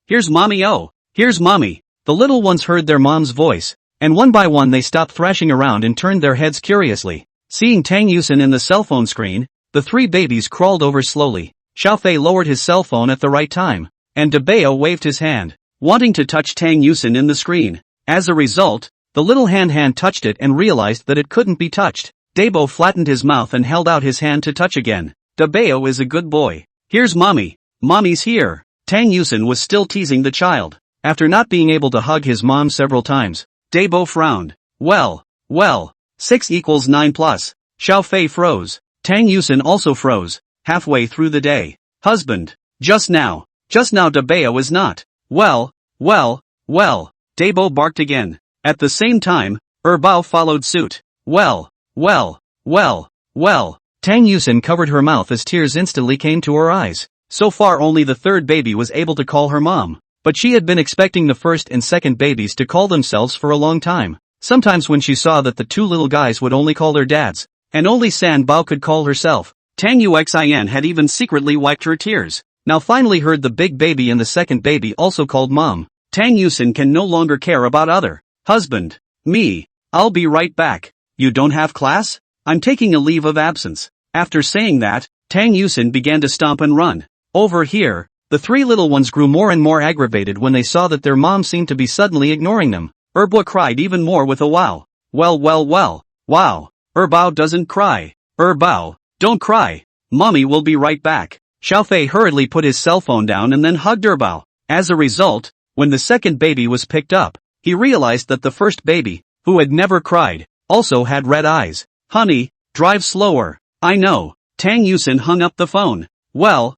A: here's mommy, oh, here's mommy. The little ones heard their mom's voice, and one by one they stopped thrashing around and turned their heads curiously. Seeing Tang Yusin in the cell phone screen, the three babies crawled over slowly. Xiaofei lowered his cell phone at the right time, and Dabeo waved his hand, wanting to touch Tang Yusin in the screen. As a result, the little hand touched it and realized that it couldn't be touched. Dabeo flattened his mouth and held out his hand to touch again. Dabeo is a good boy. Here's mommy. Mommy's here. Tang Yusin was still teasing the child. After not being able to hug his mom several times, Dabeo frowned. Well, 6 equals 9 plus. Xiaofei froze. Tang Yusin also froze. Halfway through the day. Husband. Just now Dabeo is not. Well. Dabeo barked again. At the same time, Erbao followed suit. Well. Tang Yusin covered her mouth as tears instantly came to her eyes. So far only the third baby was able to call her mom. But she had been expecting the first and second babies to call themselves for a long time. Sometimes when she saw that the two little guys would only call their dads, and only Sanbao could call herself, Tang Yuxin had even secretly wiped her tears. Now finally heard the big baby and the second baby also called mom. Tang Yusin can no longer care about other. Husband. Me. I'll be right back. You don't have class? I'm taking a leave of absence. After saying that, Tang Yusin began to stomp and run. Over here, the three little ones grew more and more aggravated when they saw that their mom seemed to be suddenly ignoring them. Erbao cried even more with a wow. Well. Wow. Erbao doesn't cry. Erbao, don't cry. Mommy will be right back. Xiaofei hurriedly put his cell phone down and then hugged Erbao. As a result, when the second baby was picked up, he realized that the first baby, who had never cried, also had red eyes. Honey, drive slower. I know. Tang Yusin hung up the phone. Well.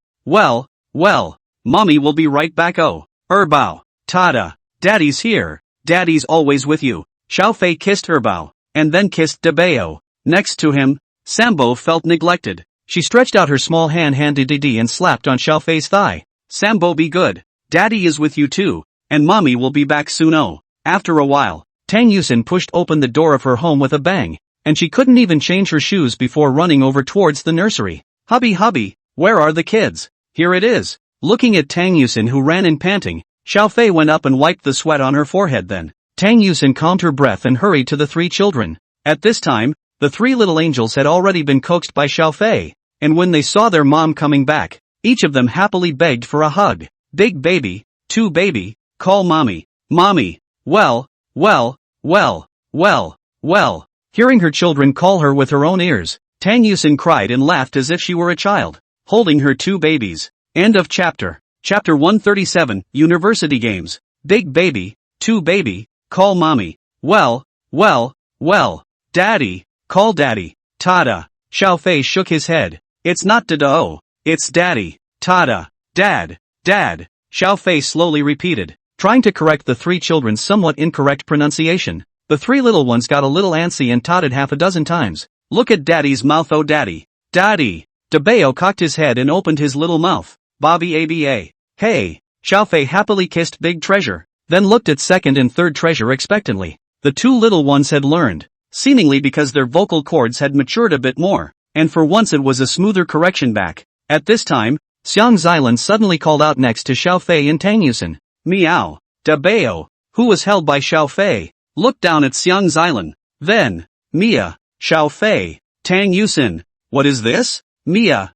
A: Mommy will be right back. Oh. Erbao. Tada. Daddy's here. Daddy's always with you. Xiaofei kissed Erbao, and then kissed Dabeo. Next to him, Sanbao felt neglected. She stretched out her small hand and slapped on Xiaofei's thigh. Sanbao, be good. Daddy is with you too, and mommy will be back soon. Oh. After a while, Tang Yusin pushed open the door of her home with a bang, and she couldn't even change her shoes before running over towards the nursery. Hubby, where are the kids? Here it is. Looking at Tang Yusin who ran in panting, Xiaofei went up and wiped the sweat on her forehead. Then Tang Yusin calmed her breath and hurried to the three children. At this time, the three little angels had already been coaxed by Xiaofei, and when they saw their mom coming back, each of them happily begged for a hug. Big baby, two baby, call mommy. Mommy. Well. Hearing her children call her with her own ears, Tang Yusin cried and laughed as if she were a child, holding her two babies. End of chapter. Chapter 137, University Games. Big baby, two baby, call mommy. Well. Daddy, call daddy. Tada. Xiaofei shook his head. It's not dada, it's daddy. Tada. Dad. Xiaofei slowly repeated, trying to correct the three children's somewhat incorrect pronunciation. The three little ones got a little antsy and totted half a dozen times. Look at daddy's mouth, oh daddy. Daddy. Dabeo cocked his head and opened his little mouth. Bobby aba. Hey. Xiaofei happily kissed Big Treasure, then looked at second and third treasure expectantly. The two little ones had learned, seemingly because their vocal cords had matured a bit more, and for once it was a smoother correction back. At this time, Xiang Xilan suddenly called out next to Xiaofei and Tang Yusin. Meow. Dabeo, who was held by Xiaofei, looked down at Xiang Xilan. Then, Mia, Xiaofei, Tang Yusin. What is this? Mia.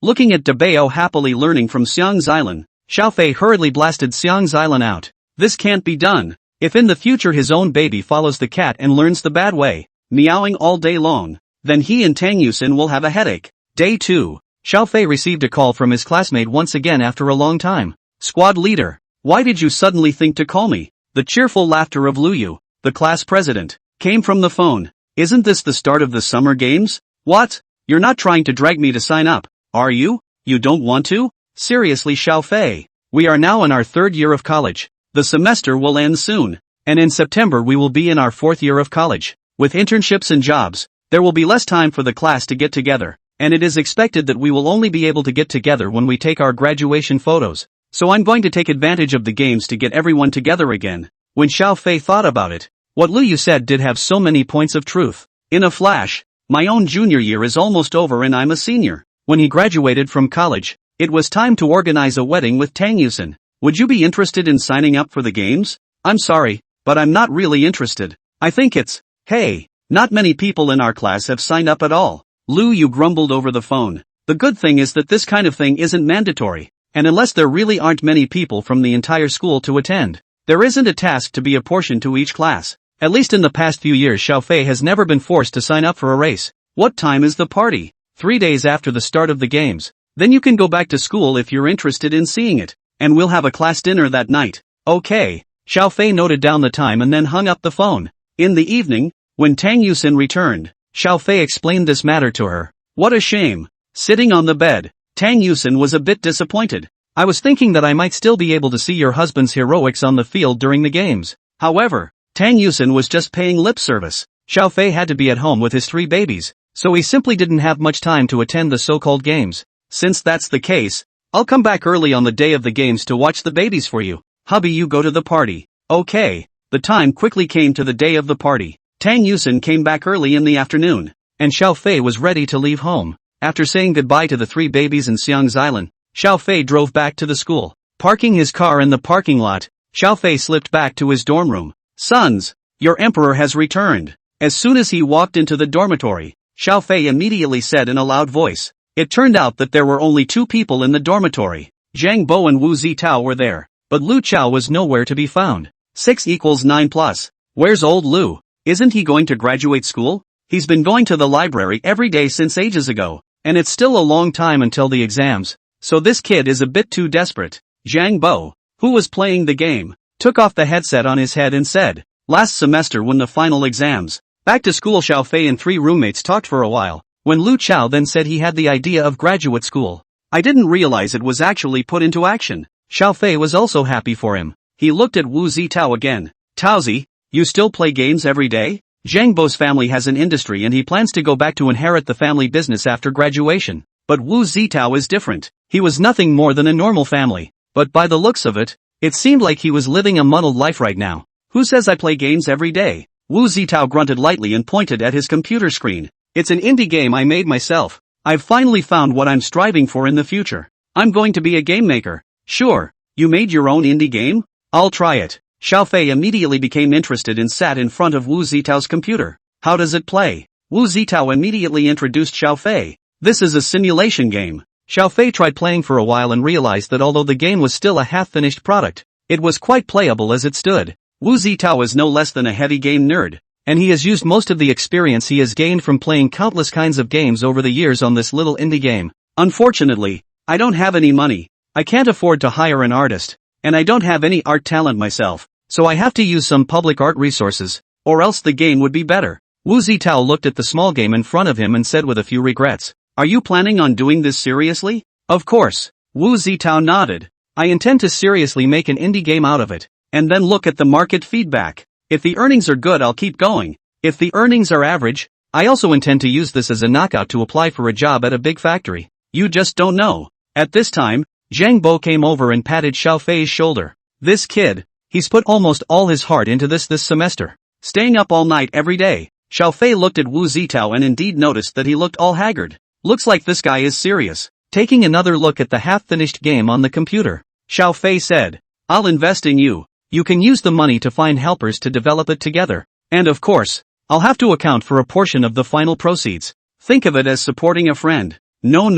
A: Looking at Dabeo happily learning from Xiang Xilan, Xiaofei hurriedly blasted Xiang Xilan out. This can't be done. If in the future his own baby follows the cat and learns the bad way, meowing all day long, then he and Tang Yusin will have a headache. Day 2. Xiaofei received a call from his classmate once again after a long time. Squad leader, why did you suddenly think to call me? The cheerful laughter of Luyu, the class president, came from the phone. Isn't this the start of the summer games? What? You're not trying to drag me to sign up, are you? You don't want to? Seriously, Xiao Fei. We are now in our third year of college. The semester will end soon. And in September we will be in our fourth year of college. With internships and jobs, there will be less time for the class to get together, and it is expected that we will only be able to get together when we take our graduation photos. So I'm going to take advantage of the games to get everyone together again. When Xiao Fei thought about it, what Lu Yu said did have so many points of truth. In a flash, my own junior year is almost over and I'm a senior. When he graduated from college, it was time to organize a wedding with Tang Yusen. Would you be interested in signing up for the games? I'm sorry, but I'm not really interested. I think hey, not many people in our class have signed up at all. Lu Yu grumbled over the phone. The good thing is that this kind of thing isn't mandatory, and unless there really aren't many people from the entire school to attend, there isn't a task to be apportioned to each class. At least in the past few years Xiao Fei has never been forced to sign up for a race. What time is the party? 3 days after the start of the games. Then you can go back to school if you're interested in seeing it, and we'll have a class dinner that night. Okay. Xiao Fei noted down the time and then hung up the phone. In the evening, when Tang Yusen returned, Xiao Fei explained this matter to her. What a shame. Sitting on the bed, Tang Yusen was a bit disappointed. I was thinking that I might still be able to see your husband's heroics on the field during the games. However, Tang Yusen was just paying lip service. Xiao Fei had to be at home with his 3 babies, so he simply didn't have much time to attend the so-called games. Since that's the case, I'll come back early on the day of the games to watch the babies for you. Hubby, you go to the party. Okay. The time quickly came to the day of the party. Tang Yusen came back early in the afternoon, and Xiao Fei was ready to leave home. After saying goodbye to the 3 babies in Xiang's island, Xiao Fei drove back to the school. Parking his car in the parking lot, Xiao Fei slipped back to his dorm room. Sons, your emperor has returned. As soon as he walked into the dormitory, Xiao Fei immediately said in a loud voice. It turned out that there were only 2 people in the dormitory. Zhang Bo and Wu Zitao were there, but Lu Chao was nowhere to be found. 6 = 9 plus. Where's old Lu? Isn't he going to graduate school? He's been going to the library every day since ages ago, and it's still a long time until the exams. So this kid is a bit too desperate. Zhang Bo, who was playing the game, took off the headset on his head and said, last semester when the final exams. Back to school. Xiao Fei and 3 roommates talked for a while, when Lu Chao then said he had the idea of graduate school. I didn't realize it was actually put into action. Xiao Fei was also happy for him. He looked at Wu Zitao again. Taozi, you still play games every day? Zhang Bo's family has an industry and he plans to go back to inherit the family business after graduation. But Wu Zitao is different. He was nothing more than a normal family. But by the looks of it, it seemed like he was living a muddled life right now. Who says I play games every day? Wu Zitao grunted lightly and pointed at his computer screen. It's an indie game I made myself. I've finally found what I'm striving for in the future. I'm going to be a game maker. Sure, you made your own indie game? I'll try it. Xiao Fei immediately became interested and sat in front of Wu Zitao's computer. How does it play? Wu Zitao immediately introduced Xiao Fei. This is a simulation game. Xiao Fei tried playing for a while and realized that although the game was still a half-finished product, it was quite playable as it stood. Wu Zitao is no less than a heavy game nerd, and he has used most of the experience he has gained from playing countless kinds of games over the years on this little indie game. Unfortunately, I don't have any money. I can't afford to hire an artist, and I don't have any art talent myself, so I have to use some public art resources, or else the game would be better. Wu Zitao looked at the small game in front of him and said with a few regrets, are you planning on doing this seriously? Of course. Wu Zitao nodded. I intend to seriously make an indie game out of it, and then look at the market feedback. If the earnings are good, I'll keep going. If the earnings are average, I also intend to use this as a knockout to apply for a job at a big factory. You just don't know. At this time, Zhang Bo came over and patted Xiao Fei's shoulder. This kid, he's put almost all his heart into this semester. Staying up all night every day. Xiao Fei looked at Wu Zitao and indeed noticed that he looked all haggard. Looks like this guy is serious. Taking another look at the half-finished game on the computer, Xiao Fei said, I'll invest in you. You can use the money to find helpers to develop it together. And of course, I'll have to account for a portion of the final proceeds. Think of it as supporting a friend. No.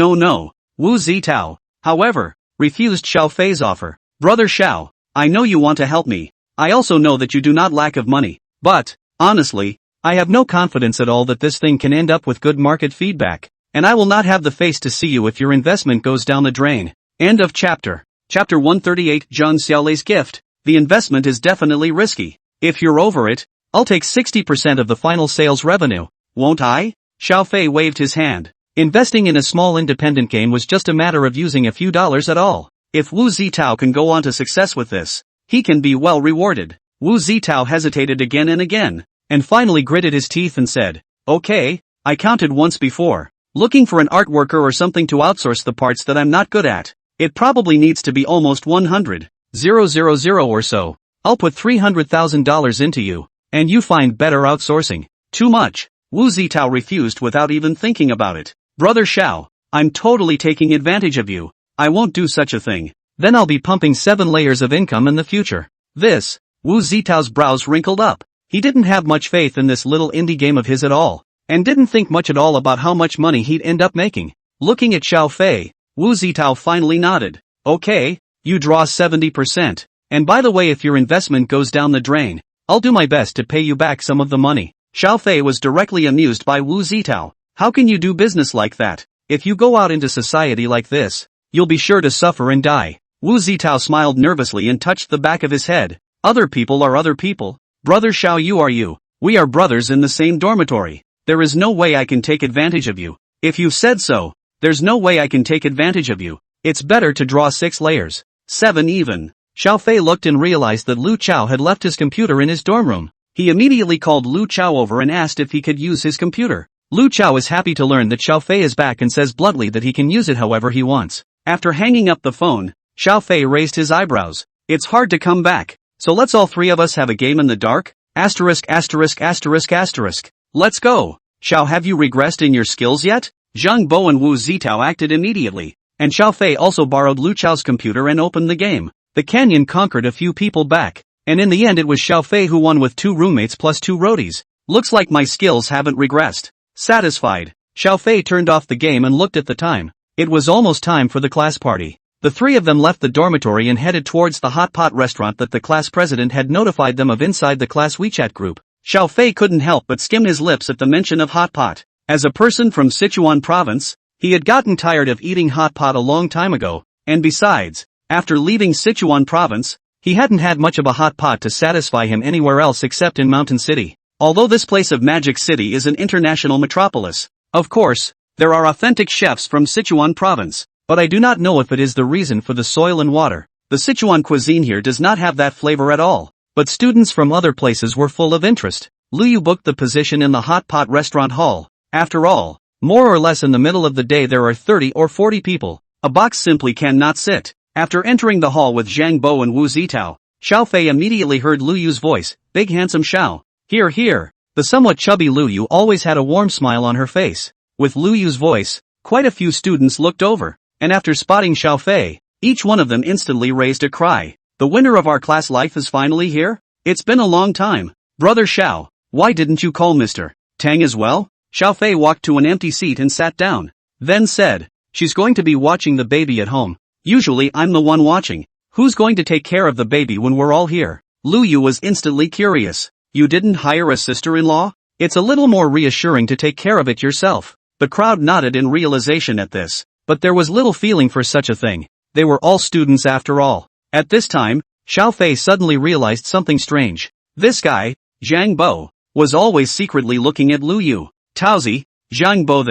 A: Wu Zitao, however, refused Xiao Fei's offer. Brother Xiao, I know you want to help me. I also know that you do not lack of money. But, honestly, I have no confidence at all that this thing can end up with good market feedback. And I will not have the face to see you if your investment goes down the drain. End of chapter. Chapter 138. Zhang Xiaolei's gift. The investment is definitely risky. If you're over it, I'll take 60% of the final sales revenue, won't I? Xiao Fei waved his hand. Investing in a small independent game was just a matter of using a few dollars at all. If Wu Zitao can go on to success with this, he can be well rewarded. Wu Zitao hesitated again and finally gritted his teeth and said, "Okay, I counted once before. Looking for an art worker or something to outsource the parts that I'm not good at. It probably needs to be almost 100,000 or so. I'll put $300,000 into you, and you find better outsourcing." "Too much." Wu Zitao refused without even thinking about it. "Brother Xiao, I'm totally taking advantage of you. I won't do such a thing. Then I'll be pumping 7 layers of income in the future." This, Wu Zitao's brows wrinkled up. He didn't have much faith in this little indie game of his at all, and didn't think much at all about how much money he'd end up making. Looking at Xiao Fei, Wu Zitao finally nodded. "Okay, you draw 70%. And by the way, if your investment goes down the drain, I'll do my best to pay you back some of the money." Xiao Fei was directly amused by Wu Zitao. "How can you do business like that? If you go out into society like this, you'll be sure to suffer and die." Wu Zitao smiled nervously and touched the back of his head. "Other people are other people. Brother Xiao, you are you. We are brothers in the same dormitory. There is no way I can take advantage of you. If you've said so, there's no way I can take advantage of you. It's better to draw 6 layers. 7 even." Xiao Fei looked and realized that Lu Chao had left his computer in his dorm room. He immediately called Lu Chao over and asked if he could use his computer. Lu Chao is happy to learn that Xiao Fei is back and says bluntly that he can use it however he wants. After hanging up the phone, Xiao Fei raised his eyebrows. "It's hard to come back. So let's all 3 of us have a game in the dark? Asterisk asterisk asterisk asterisk. Let's go." "Xiao, have you regressed in your skills yet?" Zhang Bo and Wu Zitao acted immediately, and Xiao Fei also borrowed Lu Chao's computer and opened the game. The canyon conquered a few people back, and in the end it was Xiao Fei who won with 2 roommates plus 2 roadies. "Looks like my skills haven't regressed." Satisfied, Xiao Fei turned off the game and looked at the time. It was almost time for the class party. The 3 of them left the dormitory and headed towards the hot pot restaurant that the class president had notified them of inside the class WeChat group. Xiao Fei couldn't help but skim his lips at the mention of hot pot. As a person from Sichuan province, he had gotten tired of eating hot pot a long time ago, and besides, after leaving Sichuan province, he hadn't had much of a hot pot to satisfy him anywhere else except in Mountain City. Although this place of Magic City is an international metropolis, of course, there are authentic chefs from Sichuan province, but I do not know if it is the reason for the soil and water. The Sichuan cuisine here does not have that flavor at all, but students from other places were full of interest. Lu Yu booked the position in the hot pot restaurant hall. After all, more or less in the middle of the day there are 30 or 40 people. A box simply cannot sit. After entering the hall with Zhang Bo and Wu Zitao, Xiao Fei immediately heard Lu Yu's voice. "Big handsome Xiao. Here, here." The somewhat chubby Lu Yu always had a warm smile on her face. With Lu Yu's voice, quite a few students looked over, and after spotting Xiao Fei, each one of them instantly raised a cry. "The winner of our class life is finally here? It's been a long time. Brother Xiao, why didn't you call Mr. Tang as well?" Xiao Fei walked to an empty seat and sat down, then said, "She's going to be watching the baby at home. Usually I'm the one watching. Who's going to take care of the baby when we're all here?" Lu Yu was instantly curious. "You didn't hire a sister-in-law? It's a little more reassuring to take care of it yourself." The crowd nodded in realization at this, but there was little feeling for such a thing. They were all students after all. At this time, Xiao Fei suddenly realized something strange. This guy, Zhang Bo, was always secretly looking at Lu Yu. "Taozi, Zhang Bo,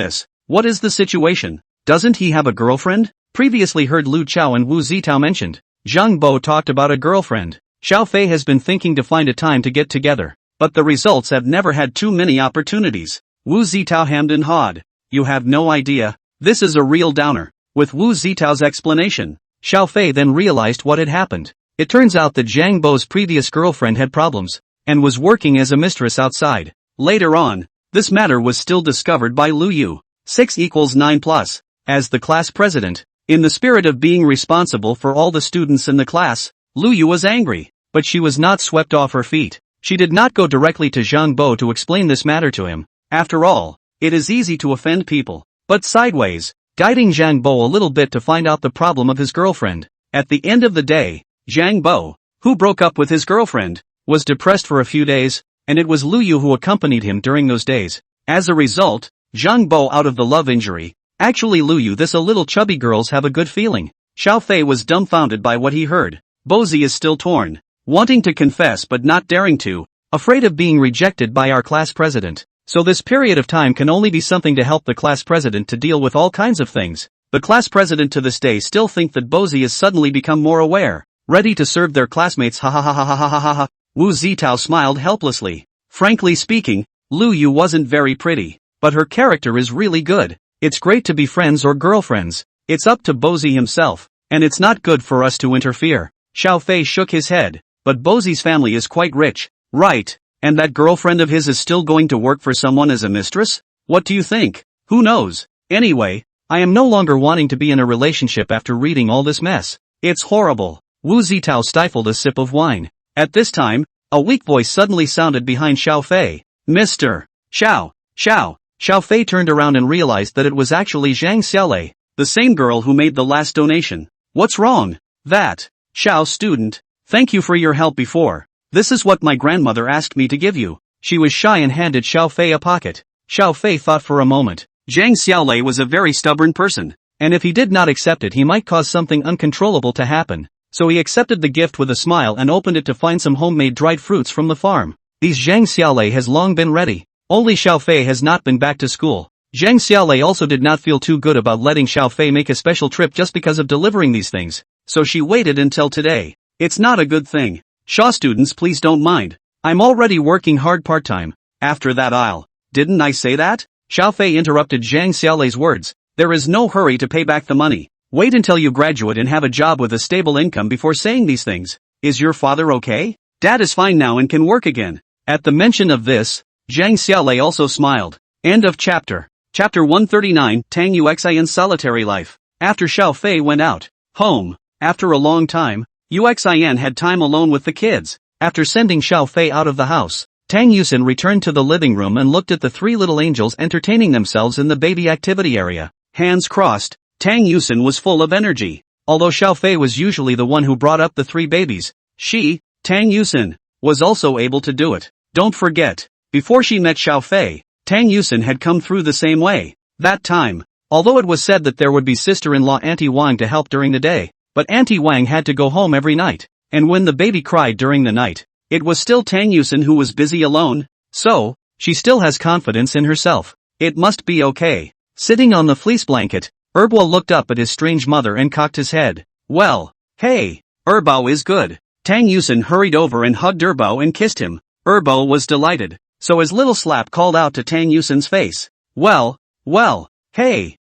A: what is the situation? Doesn't he have a girlfriend?" Previously heard Lu Chao and Wu Zitao mentioned. Zhang Bo talked about a girlfriend. Xiao Fei has been thinking to find a time to get together, but the results have never had too many opportunities. Wu Zitao hemmed and hawed. "You have no idea. This is a real downer." With Wu Zitao's explanation, Xiao Fei then realized what had happened. It turns out that Zhang Bo's previous girlfriend had problems, and was working as a mistress outside. Later on, this matter was still discovered by Lu Yu. 6 equals 9 plus. As the class president, in the spirit of being responsible for all the students in the class, Lu Yu was angry, but she was not swept off her feet. She did not go directly to Zhang Bo to explain this matter to him. After all, it is easy to offend people, but sideways, guiding Zhang Bo a little bit to find out the problem of his girlfriend. At the end of the day, Zhang Bo, who broke up with his girlfriend, was depressed for a few days, and it was Lu Yu who accompanied him during those days. As a result, Zhang Bo out of the love injury. Actually Lu Yu, this a little chubby girls have a good feeling. Xiao Fei was dumbfounded by what he heard. Bozi is still torn, wanting to confess but not daring to, afraid of being rejected by our class president. So this period of time can only be something to help the class president to deal with all kinds of things. The class president to this day still think that Bozy has suddenly become more aware, ready to serve their classmates. Ha ha ha ha ha ha ha ha. Wu Zitao smiled helplessly. Frankly speaking, Lu Yu wasn't very pretty, but her character is really good. It's great to be friends or girlfriends. It's up to Bozy himself, and it's not good for us to interfere. Xiao Fei shook his head, but Bozy's family is quite rich, right? And that girlfriend of his is still going to work for someone as a mistress? What do you think? Who knows? Anyway, I am no longer wanting to be in a relationship after reading all this mess. It's horrible. Wu Zitao stifled a sip of wine. At this time, a weak voice suddenly sounded behind Xiao Fei. Mr. Xiao. Xiao Fei turned around and realized that it was actually Zhang Xiaolei, the same girl who made the last donation. What's wrong? That. Xiao student. Thank you for your help before. This is what my grandmother asked me to give you. She was shy and handed Xiao Fei a pocket. Xiao Fei thought for a moment. Zhang Xiaolei was a very stubborn person, and if he did not accept it he might cause something uncontrollable to happen. So he accepted the gift with a smile and opened it to find some homemade dried fruits from the farm. These Zhang Xiaolei has long been ready. Only Xiao Fei has not been back to school. Zhang Xiaolei also did not feel too good about letting Xiao Fei make a special trip just because of delivering these things. So she waited until today. It's not a good thing. Shaw students, please don't mind. I'm already working hard part-time. After that didn't I say that? Xiao Fei interrupted Zhang Xiaolei's words. There is no hurry to pay back the money. Wait until you graduate and have a job with a stable income before saying these things. Is your father okay? Dad is fine now and can work again. At the mention of this, Zhang Xiaolei also smiled. End of chapter. Chapter 139, Tang Yuxian's solitary life. After Xiao Fei went out home, after a long time, Yuxian had time alone with the kids. After sending Xiao Fei out of the house, Tang Yusin returned to the living room and looked at the three little angels entertaining themselves in the baby activity area. Hands crossed, Tang Yusin was full of energy. Although Xiao Fei was usually the one who brought up the three babies, she, Tang Yusin, was also able to do it. Don't forget, before she met Xiao Fei, Tang Yusin had come through the same way. That time, although it was said that there would be sister-in-law Auntie Wang to help during the day, but Auntie Wang had to go home every night, and when the baby cried during the night, it was still Tang Yusin who was busy alone. So, she still has confidence in herself. It must be okay. Sitting on the fleece blanket, Erbao looked up at his strange mother and cocked his head. Well, hey, Erbao is good. Tang Yusin hurried over and hugged Erbao and kissed him. Erbao was delighted, so his little slap called out to Tang Yusin's face. Well, hey,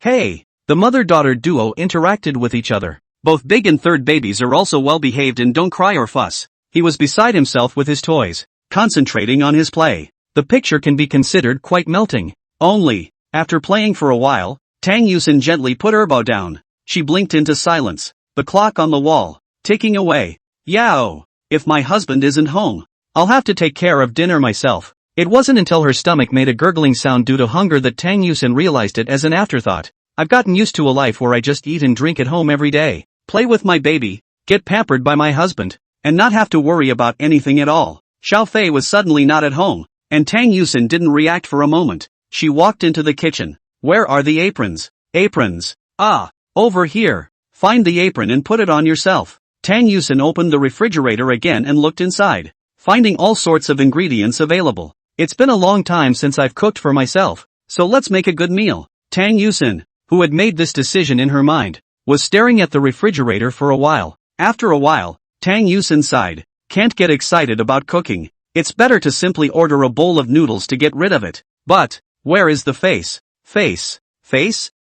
A: hey. The mother-daughter duo interacted with each other. Both big and third babies are also well behaved and don't cry or fuss. He was beside himself with his toys, concentrating on his play. The picture can be considered quite melting. Only, after playing for a while, Tang Yusin gently put Erbao down. She blinked into silence. The clock on the wall, ticking away. Yao! If my husband isn't home, I'll have to take care of dinner myself. It wasn't until her stomach made a gurgling sound due to hunger that Tang Yusin realized it as an afterthought. I've gotten used to a life where I just eat and drink at home every day, play with my baby, get pampered by my husband, and not have to worry about anything at all. Xiao Fei was suddenly not at home, and Tang Yusin didn't react for a moment. She walked into the kitchen. Where are the aprons? Aprons. Ah, over here. Find the apron and put it on yourself. Tang Yusin opened the refrigerator again and looked inside, finding all sorts of ingredients available. It's been a long time since I've cooked for myself, so let's make a good meal. Tang Yusin, who had made this decision in her mind, was staring at the refrigerator for a while. After a while, Tang Yusin sighed. Can't get excited about cooking. It's better to simply order a bowl of noodles to get rid of it. But, where is the face? Face?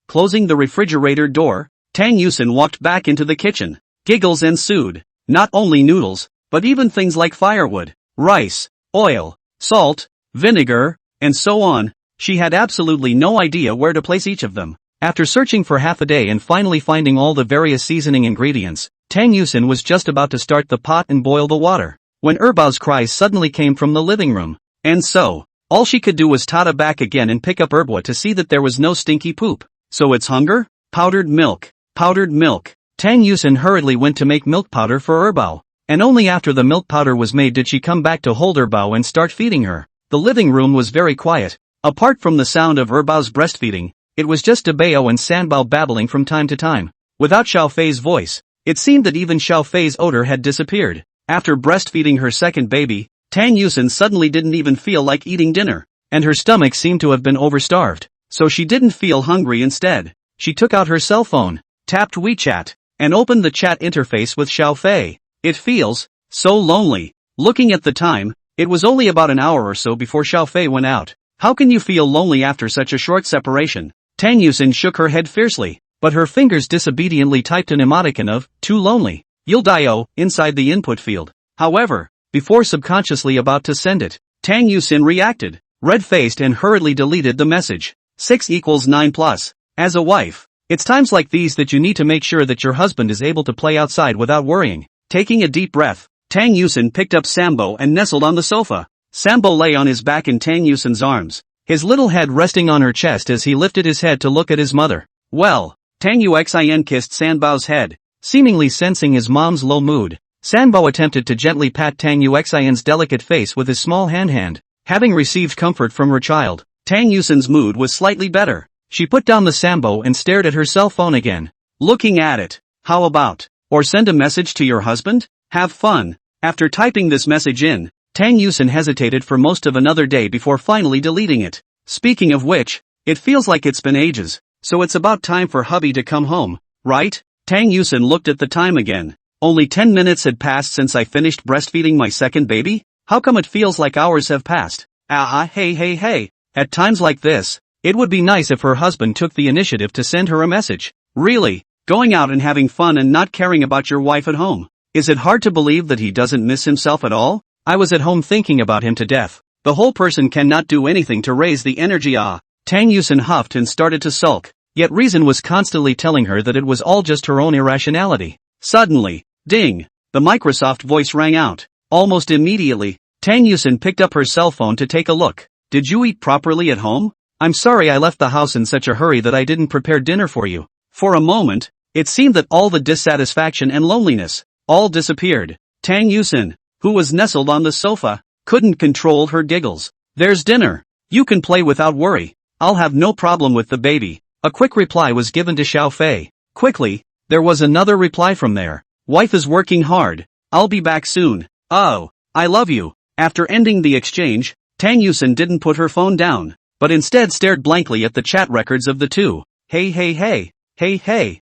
A: Closing the refrigerator door, Tang Yusin walked back into the kitchen. Giggles ensued. Not only noodles, but even things like firewood, rice, oil, salt, vinegar, and so on. She had absolutely no idea where to place each of them. After searching for half a day and finally finding all the various seasoning ingredients, Tang Yusin was just about to start the pot and boil the water, when Erbao's cries suddenly came from the living room. And so, all she could do was totter back again and pick up Erbao to see that there was no stinky poop. So it's hunger? Powdered milk. Tang Yusin hurriedly went to make milk powder for Erbao, and only after the milk powder was made did she come back to hold Erbao and start feeding her. The living room was very quiet. Apart from the sound of Erbao's breastfeeding, it was just Dabao and Sanbao babbling from time to time. Without Xiao Fei's voice, it seemed that even Xiao Fei's odor had disappeared. After breastfeeding her second baby, Tang Yusin suddenly didn't even feel like eating dinner, and her stomach seemed to have been overstarved, so she didn't feel hungry. Instead, she took out her cell phone, tapped WeChat, and opened the chat interface with Xiaofei. It feels so lonely. Looking at the time, it was only about an hour or so before Xiaofei went out. How can you feel lonely after such a short separation? Tang Yusin shook her head fiercely, but her fingers disobediently typed an emoticon of, too lonely, you'll die inside the input field. However, before subconsciously about to send it, Tang Yusin reacted, red-faced, and hurriedly deleted the message. 6 equals 9 plus. As a wife, it's times like these that you need to make sure that your husband is able to play outside without worrying. Taking a deep breath, Tang Yusin picked up Sambo and nestled on the sofa. Sambo lay on his back in Tang Yusin's arms, his little head resting on her chest as he lifted his head to look at his mother. Well, Tang Yuxin kissed Sanbao's head, seemingly sensing his mom's low mood. Sanbao attempted to gently pat Tang Yuxin's delicate face with his small hand. Having received comfort from her child, Tang Yusin's mood was slightly better. She put down the Sambo and stared at her cell phone again. Looking at it, how about, or send a message to your husband? Have fun. After typing this message in, Tang Yusin hesitated for most of another day before finally deleting it. Speaking of which, it feels like it's been ages, so it's about time for hubby to come home, right? Tang Yusin looked at the time again. Only 10 minutes had passed since I finished breastfeeding my second baby? How come it feels like hours have passed? Hey. At times like this, it would be nice if her husband took the initiative to send her a message. Really, going out and having fun and not caring about your wife at home. Is it hard to believe that he doesn't miss himself at all? I was at home thinking about him to death. The whole person cannot do anything to raise the energy. Tang Yusin huffed and started to sulk, yet reason was constantly telling her that it was all just her own irrationality. Suddenly, ding, the Microsoft voice rang out. Almost immediately, Tang Yusin picked up her cell phone to take a look. Did you eat properly at home? I'm sorry I left the house in such a hurry that I didn't prepare dinner for you. For a moment, it seemed that all the dissatisfaction and loneliness, all disappeared. Tang Yusin, who was nestled on the sofa, couldn't control her giggles. There's dinner. You can play without worry. I'll have no problem with the baby. A quick reply was given to Xiaofei. Quickly, there was another reply from there. Wife is working hard. I'll be back soon. Oh, I love you. After ending the exchange, Tang Yusin didn't put her phone down, but instead stared blankly at the chat records of the two. Hey.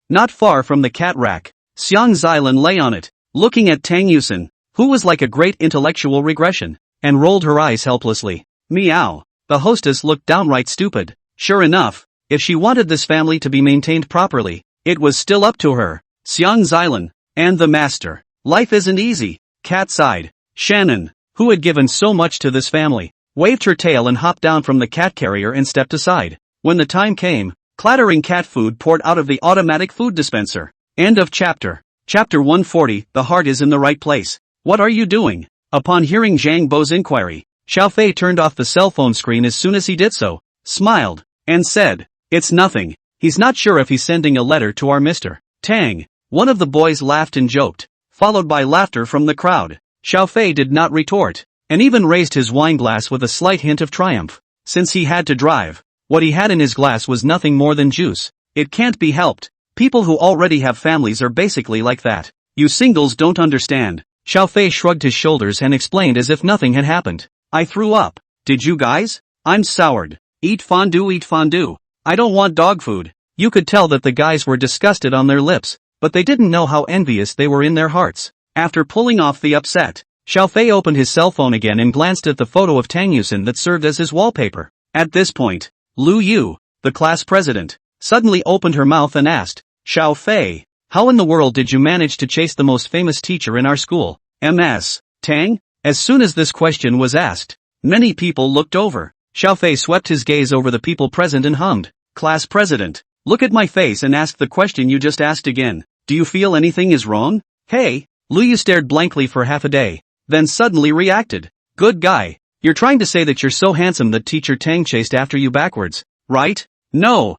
A: Not far from the cat rack, Xiang Xilan lay on it, looking at Tang Yusin, who was like a great intellectual regression, and rolled her eyes helplessly. Meow. The hostess looked downright stupid. Sure enough, if she wanted this family to be maintained properly, it was still up to her. Xiang Xilan, and the master. Life isn't easy. Cat sighed. Shannon, who had given so much to this family, waved her tail and hopped down from the cat carrier and stepped aside. When the time came, clattering cat food poured out of the automatic food dispenser. End of chapter. Chapter 140, the heart is in the right place. What are you doing? Upon hearing Zhang Bo's inquiry, Xiaofei turned off the cell phone screen as soon as he did so, smiled, and said, it's nothing. He's not sure if he's sending a letter to our Mr. Tang. One of the boys laughed and joked, followed by laughter from the crowd. Xiaofei did not retort, and even raised his wine glass with a slight hint of triumph. Since he had to drive, what he had in his glass was nothing more than juice. It can't be helped. People who already have families are basically like that. You singles don't understand. Xiaofei shrugged his shoulders and explained as if nothing had happened. I threw up. Did you guys? I'm soured. Eat fondue. I don't want dog food. You could tell that the guys were disgusted on their lips, but they didn't know how envious they were in their hearts. After pulling off the upset, Xiaofei opened his cell phone again and glanced at the photo of Tang Yusin that served as his wallpaper. At this point, Lu Yu, the class president, suddenly opened her mouth and asked, Xiaofei, how in the world did you manage to chase the most famous teacher in our school, Ms. Tang? As soon as this question was asked, many people looked over. Xiaofei swept his gaze over the people present and hummed, Class president, look at my face and ask the question you just asked again. Do you feel anything is wrong? Hey? Lu Yu stared blankly for half a day, then suddenly reacted. Good guy. You're trying to say that you're so handsome that teacher Tang chased after you backwards, right? No.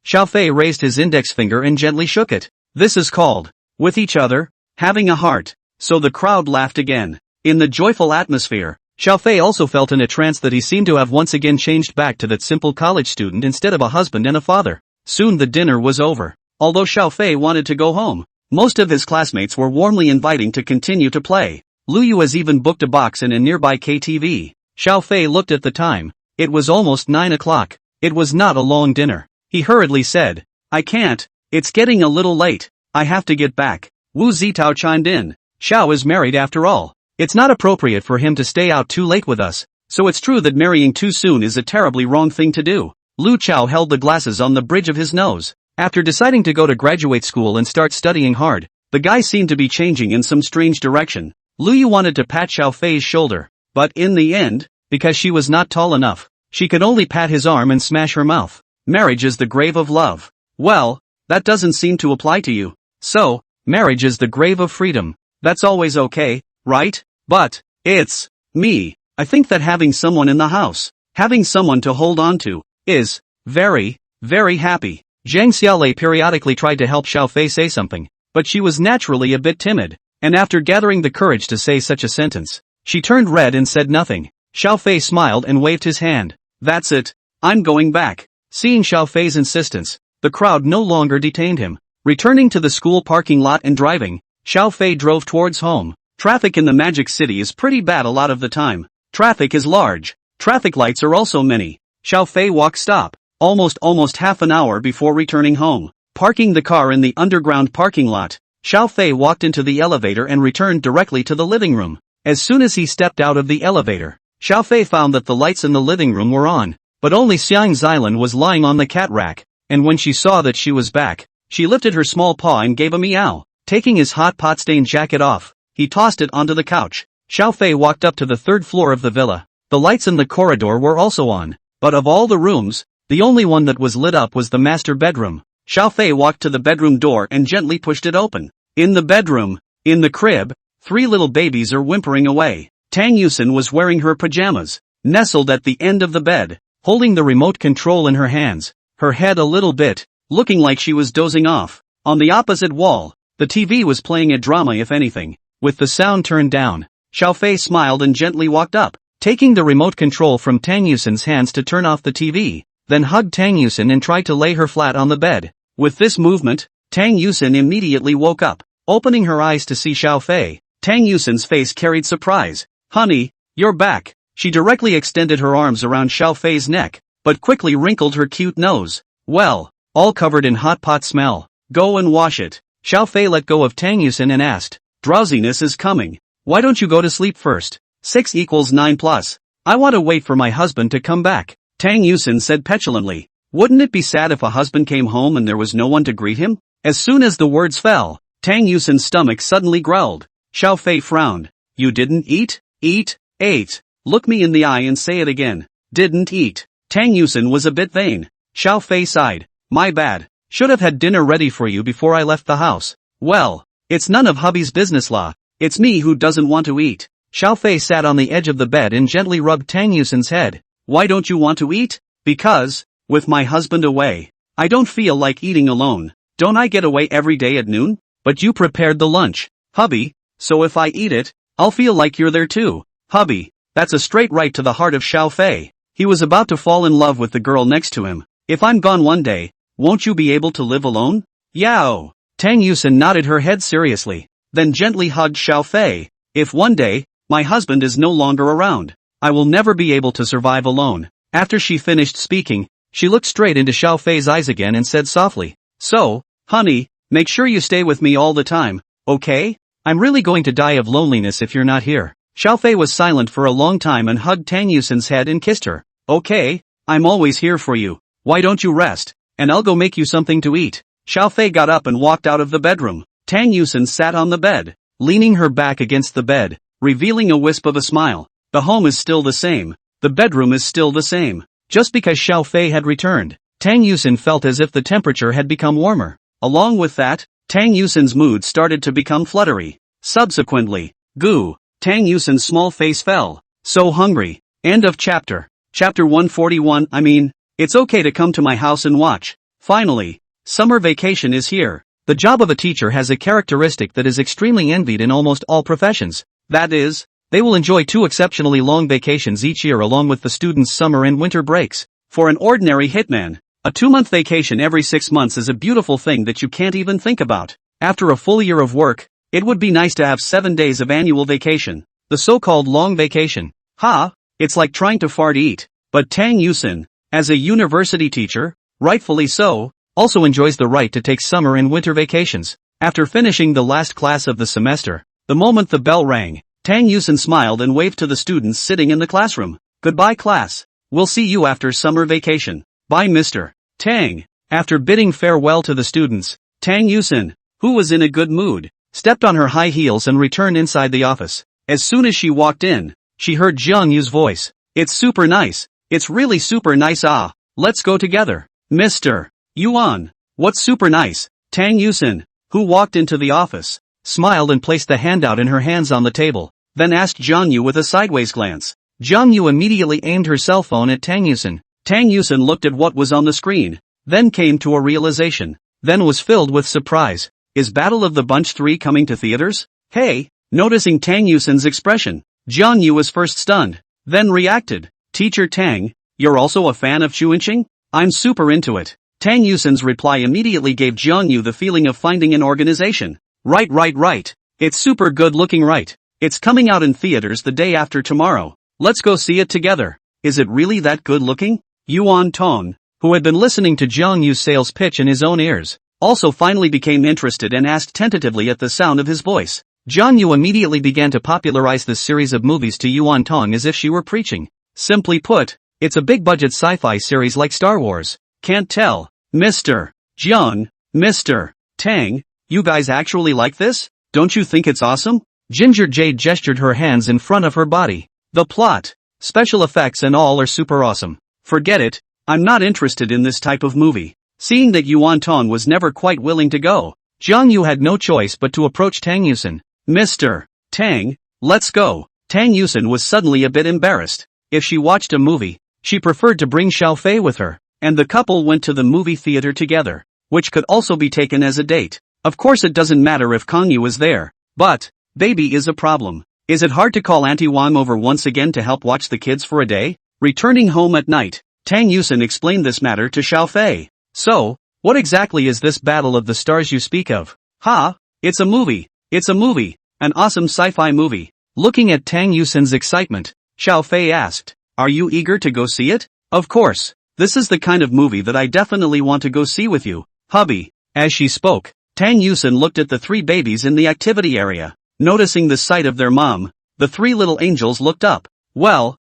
A: Xiaofei raised his index finger and gently shook it. This is called, with each other, having a heart. So the crowd laughed again. In the joyful atmosphere, Xiaofei also felt in a trance that he seemed to have once again changed back to that simple college student instead of a husband and a father. Soon the dinner was over. Although Xiaofei wanted to go home, most of his classmates were warmly inviting to continue to play. Luyu has even booked a box in a nearby KTV. Xiao Fei looked at the time. It was almost 9 o'clock. It was not a long dinner. He hurriedly said, I can't, it's getting a little late, I have to get back. Wu Zitao chimed in. Xiao is married after all. It's not appropriate for him to stay out too late with us, so it's true that marrying too soon is a terribly wrong thing to do. Lu Chao held the glasses on the bridge of his nose. After deciding to go to graduate school and start studying hard, the guy seemed to be changing in some strange direction. Lu Yu wanted to pat Xiao Fei's shoulder, but in the end, because she was not tall enough, she could only pat his arm and smash her mouth. Marriage is the grave of love. Well, that doesn't seem to apply to you. So, marriage is the grave of freedom. That's always okay, right? But, it's me. I think that having someone in the house, having someone to hold on to, is very, very happy. Zhang Xiaolei periodically tried to help Xiao Fei say something, but she was naturally a bit timid, and after gathering the courage to say such a sentence, she turned red and said nothing. Xiao Fei smiled and waved his hand. That's it. I'm going back. Seeing Xiao Fei's insistence, the crowd no longer detained him. Returning to the school parking lot and driving, Xiao Fei drove towards home. Traffic in the Magic City is pretty bad a lot of the time. Traffic is large. Traffic lights are also many. Xiao Fei walked stop, almost half an hour before returning home. Parking the car in the underground parking lot, Xiao Fei walked into the elevator and returned directly to the living room. As soon as he stepped out of the elevator, Xiao Fei found that the lights in the living room were on, but only Xiang Xilan was lying on the cat rack, and when she saw that she was back, she lifted her small paw and gave a meow. Taking his hot pot-stained jacket off, he tossed it onto the couch. Xiao Fei walked up to the third floor of the villa. The lights in the corridor were also on, but of all the rooms, the only one that was lit up was the master bedroom. Xiao Fei walked to the bedroom door and gently pushed it open. In the bedroom, in the crib, 3 little babies are whimpering away. Tang Yusin was wearing her pajamas, nestled at the end of the bed, holding the remote control in her hands, her head a little bit, looking like she was dozing off. On the opposite wall, the TV was playing a drama if anything, with the sound turned down. Xiao Fei smiled and gently walked up, taking the remote control from Tang Yusin's hands to turn off the TV, then hugged Tang Yusin and tried to lay her flat on the bed. With this movement, Tang Yusin immediately woke up, opening her eyes to see Xiao Fei. Tang Yusin's face carried surprise. Honey, you're back. She directly extended her arms around Xiao Fei's neck, but quickly wrinkled her cute nose. Well, all covered in hot pot smell. Go and wash it. Xiao Fei let go of Tang Yusin and asked, drowsiness is coming. Why don't you go to sleep first? 6 equals 9 plus. I want to wait for my husband to come back. Tang Yusin said petulantly. Wouldn't it be sad if a husband came home and there was no one to greet him? As soon as the words fell, Tang Yusin's stomach suddenly growled. Xiao Fei frowned. You didn't eat? Eat? Ate. Look me in the eye and say it again. Didn't eat. Tang Yusin was a bit vain. Xiao Fei sighed. My bad. Should have had dinner ready for you before I left the house. Well, it's none of hubby's business law. It's me who doesn't want to eat. Xiao Fei sat on the edge of the bed and gently rubbed Tang Yusin's head. Why don't you want to eat? Because, with my husband away, I don't feel like eating alone. Don't I get away every day at noon? But you prepared the lunch, hubby, so if I eat it, I'll feel like you're there too. Hubby, that's a straight right to the heart of Xiao Fei. He was about to fall in love with the girl next to him. If I'm gone one day, won't you be able to live alone? Yao. Tang Yusin nodded her head seriously, then gently hugged Xiao Fei. If one day, my husband is no longer around, I will never be able to survive alone. After she finished speaking, she looked straight into Xiao Fei's eyes again and said softly, so, honey, make sure you stay with me all the time, okay? I'm really going to die of loneliness if you're not here. Xiao Fei was silent for a long time and hugged Tang Yusin's head and kissed her. Okay, I'm always here for you. Why don't you rest, and I'll go make you something to eat. Xiao Fei got up and walked out of the bedroom. Tang Yusin sat on the bed, leaning her back against the bed, revealing a wisp of a smile. The home is still the same. The bedroom is still the same. Just because Xiao Fei had returned, Tang Yusin felt as if the temperature had become warmer. Along with that, Tang Yusin's mood started to become fluttery. Subsequently, Tang Yusin's small face fell. So hungry. End of chapter. Chapter 141. It's okay to come to my house and watch. Finally, summer vacation is here. The job of a teacher has a characteristic that is extremely envied in almost all professions. That is, they will enjoy 2 exceptionally long vacations each year along with the students' summer and winter breaks. For an ordinary hitman, a 2-month vacation every 6 months is a beautiful thing that you can't even think about. After a full year of work, It would be nice to have 7 days of annual vacation. The so-called long vacation. Ha! It's like trying to fart eat. But Tang Yusin, as a university teacher, rightfully so, also enjoys the right to take summer and winter vacations. After finishing the last class of the semester, the moment the bell rang, Tang Yusin smiled and waved to the students sitting in the classroom. Goodbye class. We'll see you after summer vacation. Bye Mr. Tang. After bidding farewell to the students, Tang Yusin, who was in a good mood, stepped on her high heels and returned inside the office. As soon as she walked in, she heard Jiang Yu's voice. It's super nice. It's really super nice. Ah, let's go together. Mr. Yuan. What's super nice? Tang Yusin, who walked into the office, smiled and placed the handout in her hands on the table, then asked Jiang Yu with a sideways glance. Jiang Yu immediately aimed her cell phone at Tang Yusin. Tang Yusin looked at what was on the screen, then came to a realization, then was filled with surprise. Is Battle of the Bunch 3 coming to theaters? Hey! Noticing Tang Yusin's expression, Jiang Yu was first stunned, then reacted. Teacher Tang, you're also a fan of Chuanqing? I'm super into it. Tang Yusin's reply immediately gave Jiang Yu the feeling of finding an organization. Right. It's super good looking, right? It's coming out in theaters the day after tomorrow. Let's go see it together. Is it really that good looking? Yuan Tong, who had been listening to Jiang Yu's sales pitch in his own ears, also finally became interested and asked tentatively at the sound of his voice. Jiang Yu immediately began to popularize this series of movies to Yuan Tong as if she were preaching. Simply put, it's a big-budget sci-fi series like Star Wars. Can't tell. Mr. Jiang, Mr. Tang, you guys actually like this? Don't you think it's awesome? Ginger Jade gestured her hands in front of her body. The plot, special effects and all are super awesome. Forget it, I'm not interested in this type of movie. Seeing that Yuan Tong was never quite willing to go, Jiang Yu had no choice but to approach Tang Yusin. Mr. Tang, let's go. Tang Yusin was suddenly a bit embarrassed. If she watched a movie, she preferred to bring Xiao Fei with her, and the couple went to the movie theater together, which could also be taken as a date. Of course it doesn't matter if Kang Yu is there, but, baby is a problem. Is it hard to call Auntie Wang over once again to help watch the kids for a day? Returning home at night, Tang Yusin explained this matter to Xiao Fei. So, what exactly is this Battle of the Stars you speak of? Ha! It's a movie. It's a movie. An awesome sci-fi movie. Looking at Tang Yusin's excitement, Xiao Fei asked, are you eager to go see it? Of course. This is the kind of movie that I definitely want to go see with you, hubby. As she spoke, Tang Yusin looked at the 3 babies in the activity area. Noticing the sight of their mom, the 3 little angels looked up. Well,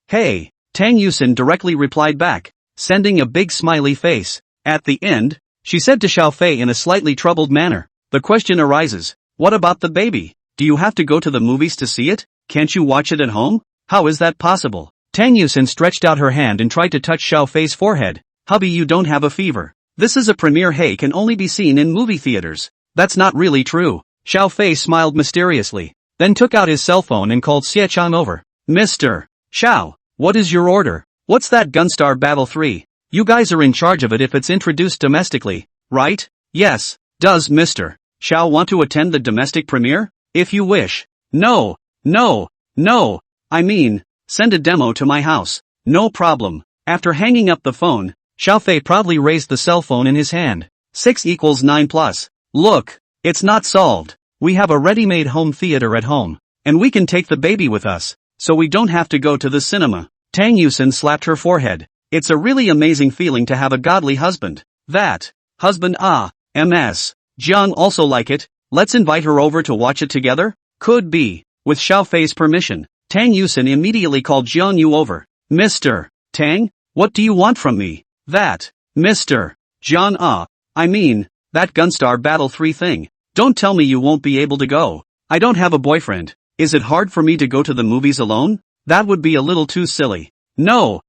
A: hey, Tang Yusin directly replied back, sending a big smiley face. At the end, she said to Xiao Fei in a slightly troubled manner, the question arises, what about the baby? Do you have to go to the movies to see it? Can't you watch it at home? How is that possible? Tang Yusin stretched out her hand and tried to touch Xiao Fei's forehead. Hubby, you don't have a fever. This is a premiere, hey, can only be seen in movie theaters. That's not really true. Xiao Fei smiled mysteriously, then took out his cell phone and called Xie Chang over. Mr. Xiao, what is your order? What's that Gunstar Battle 3? You guys are in charge of it if it's introduced domestically, right? Yes. Does Mr. Xiao want to attend the domestic premiere? If you wish. No. I mean, send a demo to my house. No problem. After hanging up the phone, Xiao Fei proudly raised the cell phone in his hand. 6 = 9 plus. Look, it's not solved. We have a ready-made home theater at home, and we can take the baby with us, so we don't have to go to the cinema. Tang Yusin slapped her forehead. It's a really amazing feeling to have a godly husband. That husband, ms. Jiang also like it. Let's invite her over to watch it together? Could be. With Xiao Fei's permission, Tang Yusin immediately called Jiang Yu over. Mr. Tang, what do you want from me? That, Mr. Jiang, I mean, that Gunstar Battle 3 thing. Don't tell me you won't be able to go. I don't have a boyfriend. Is it hard for me to go to the movies alone? That would be a little too silly. No.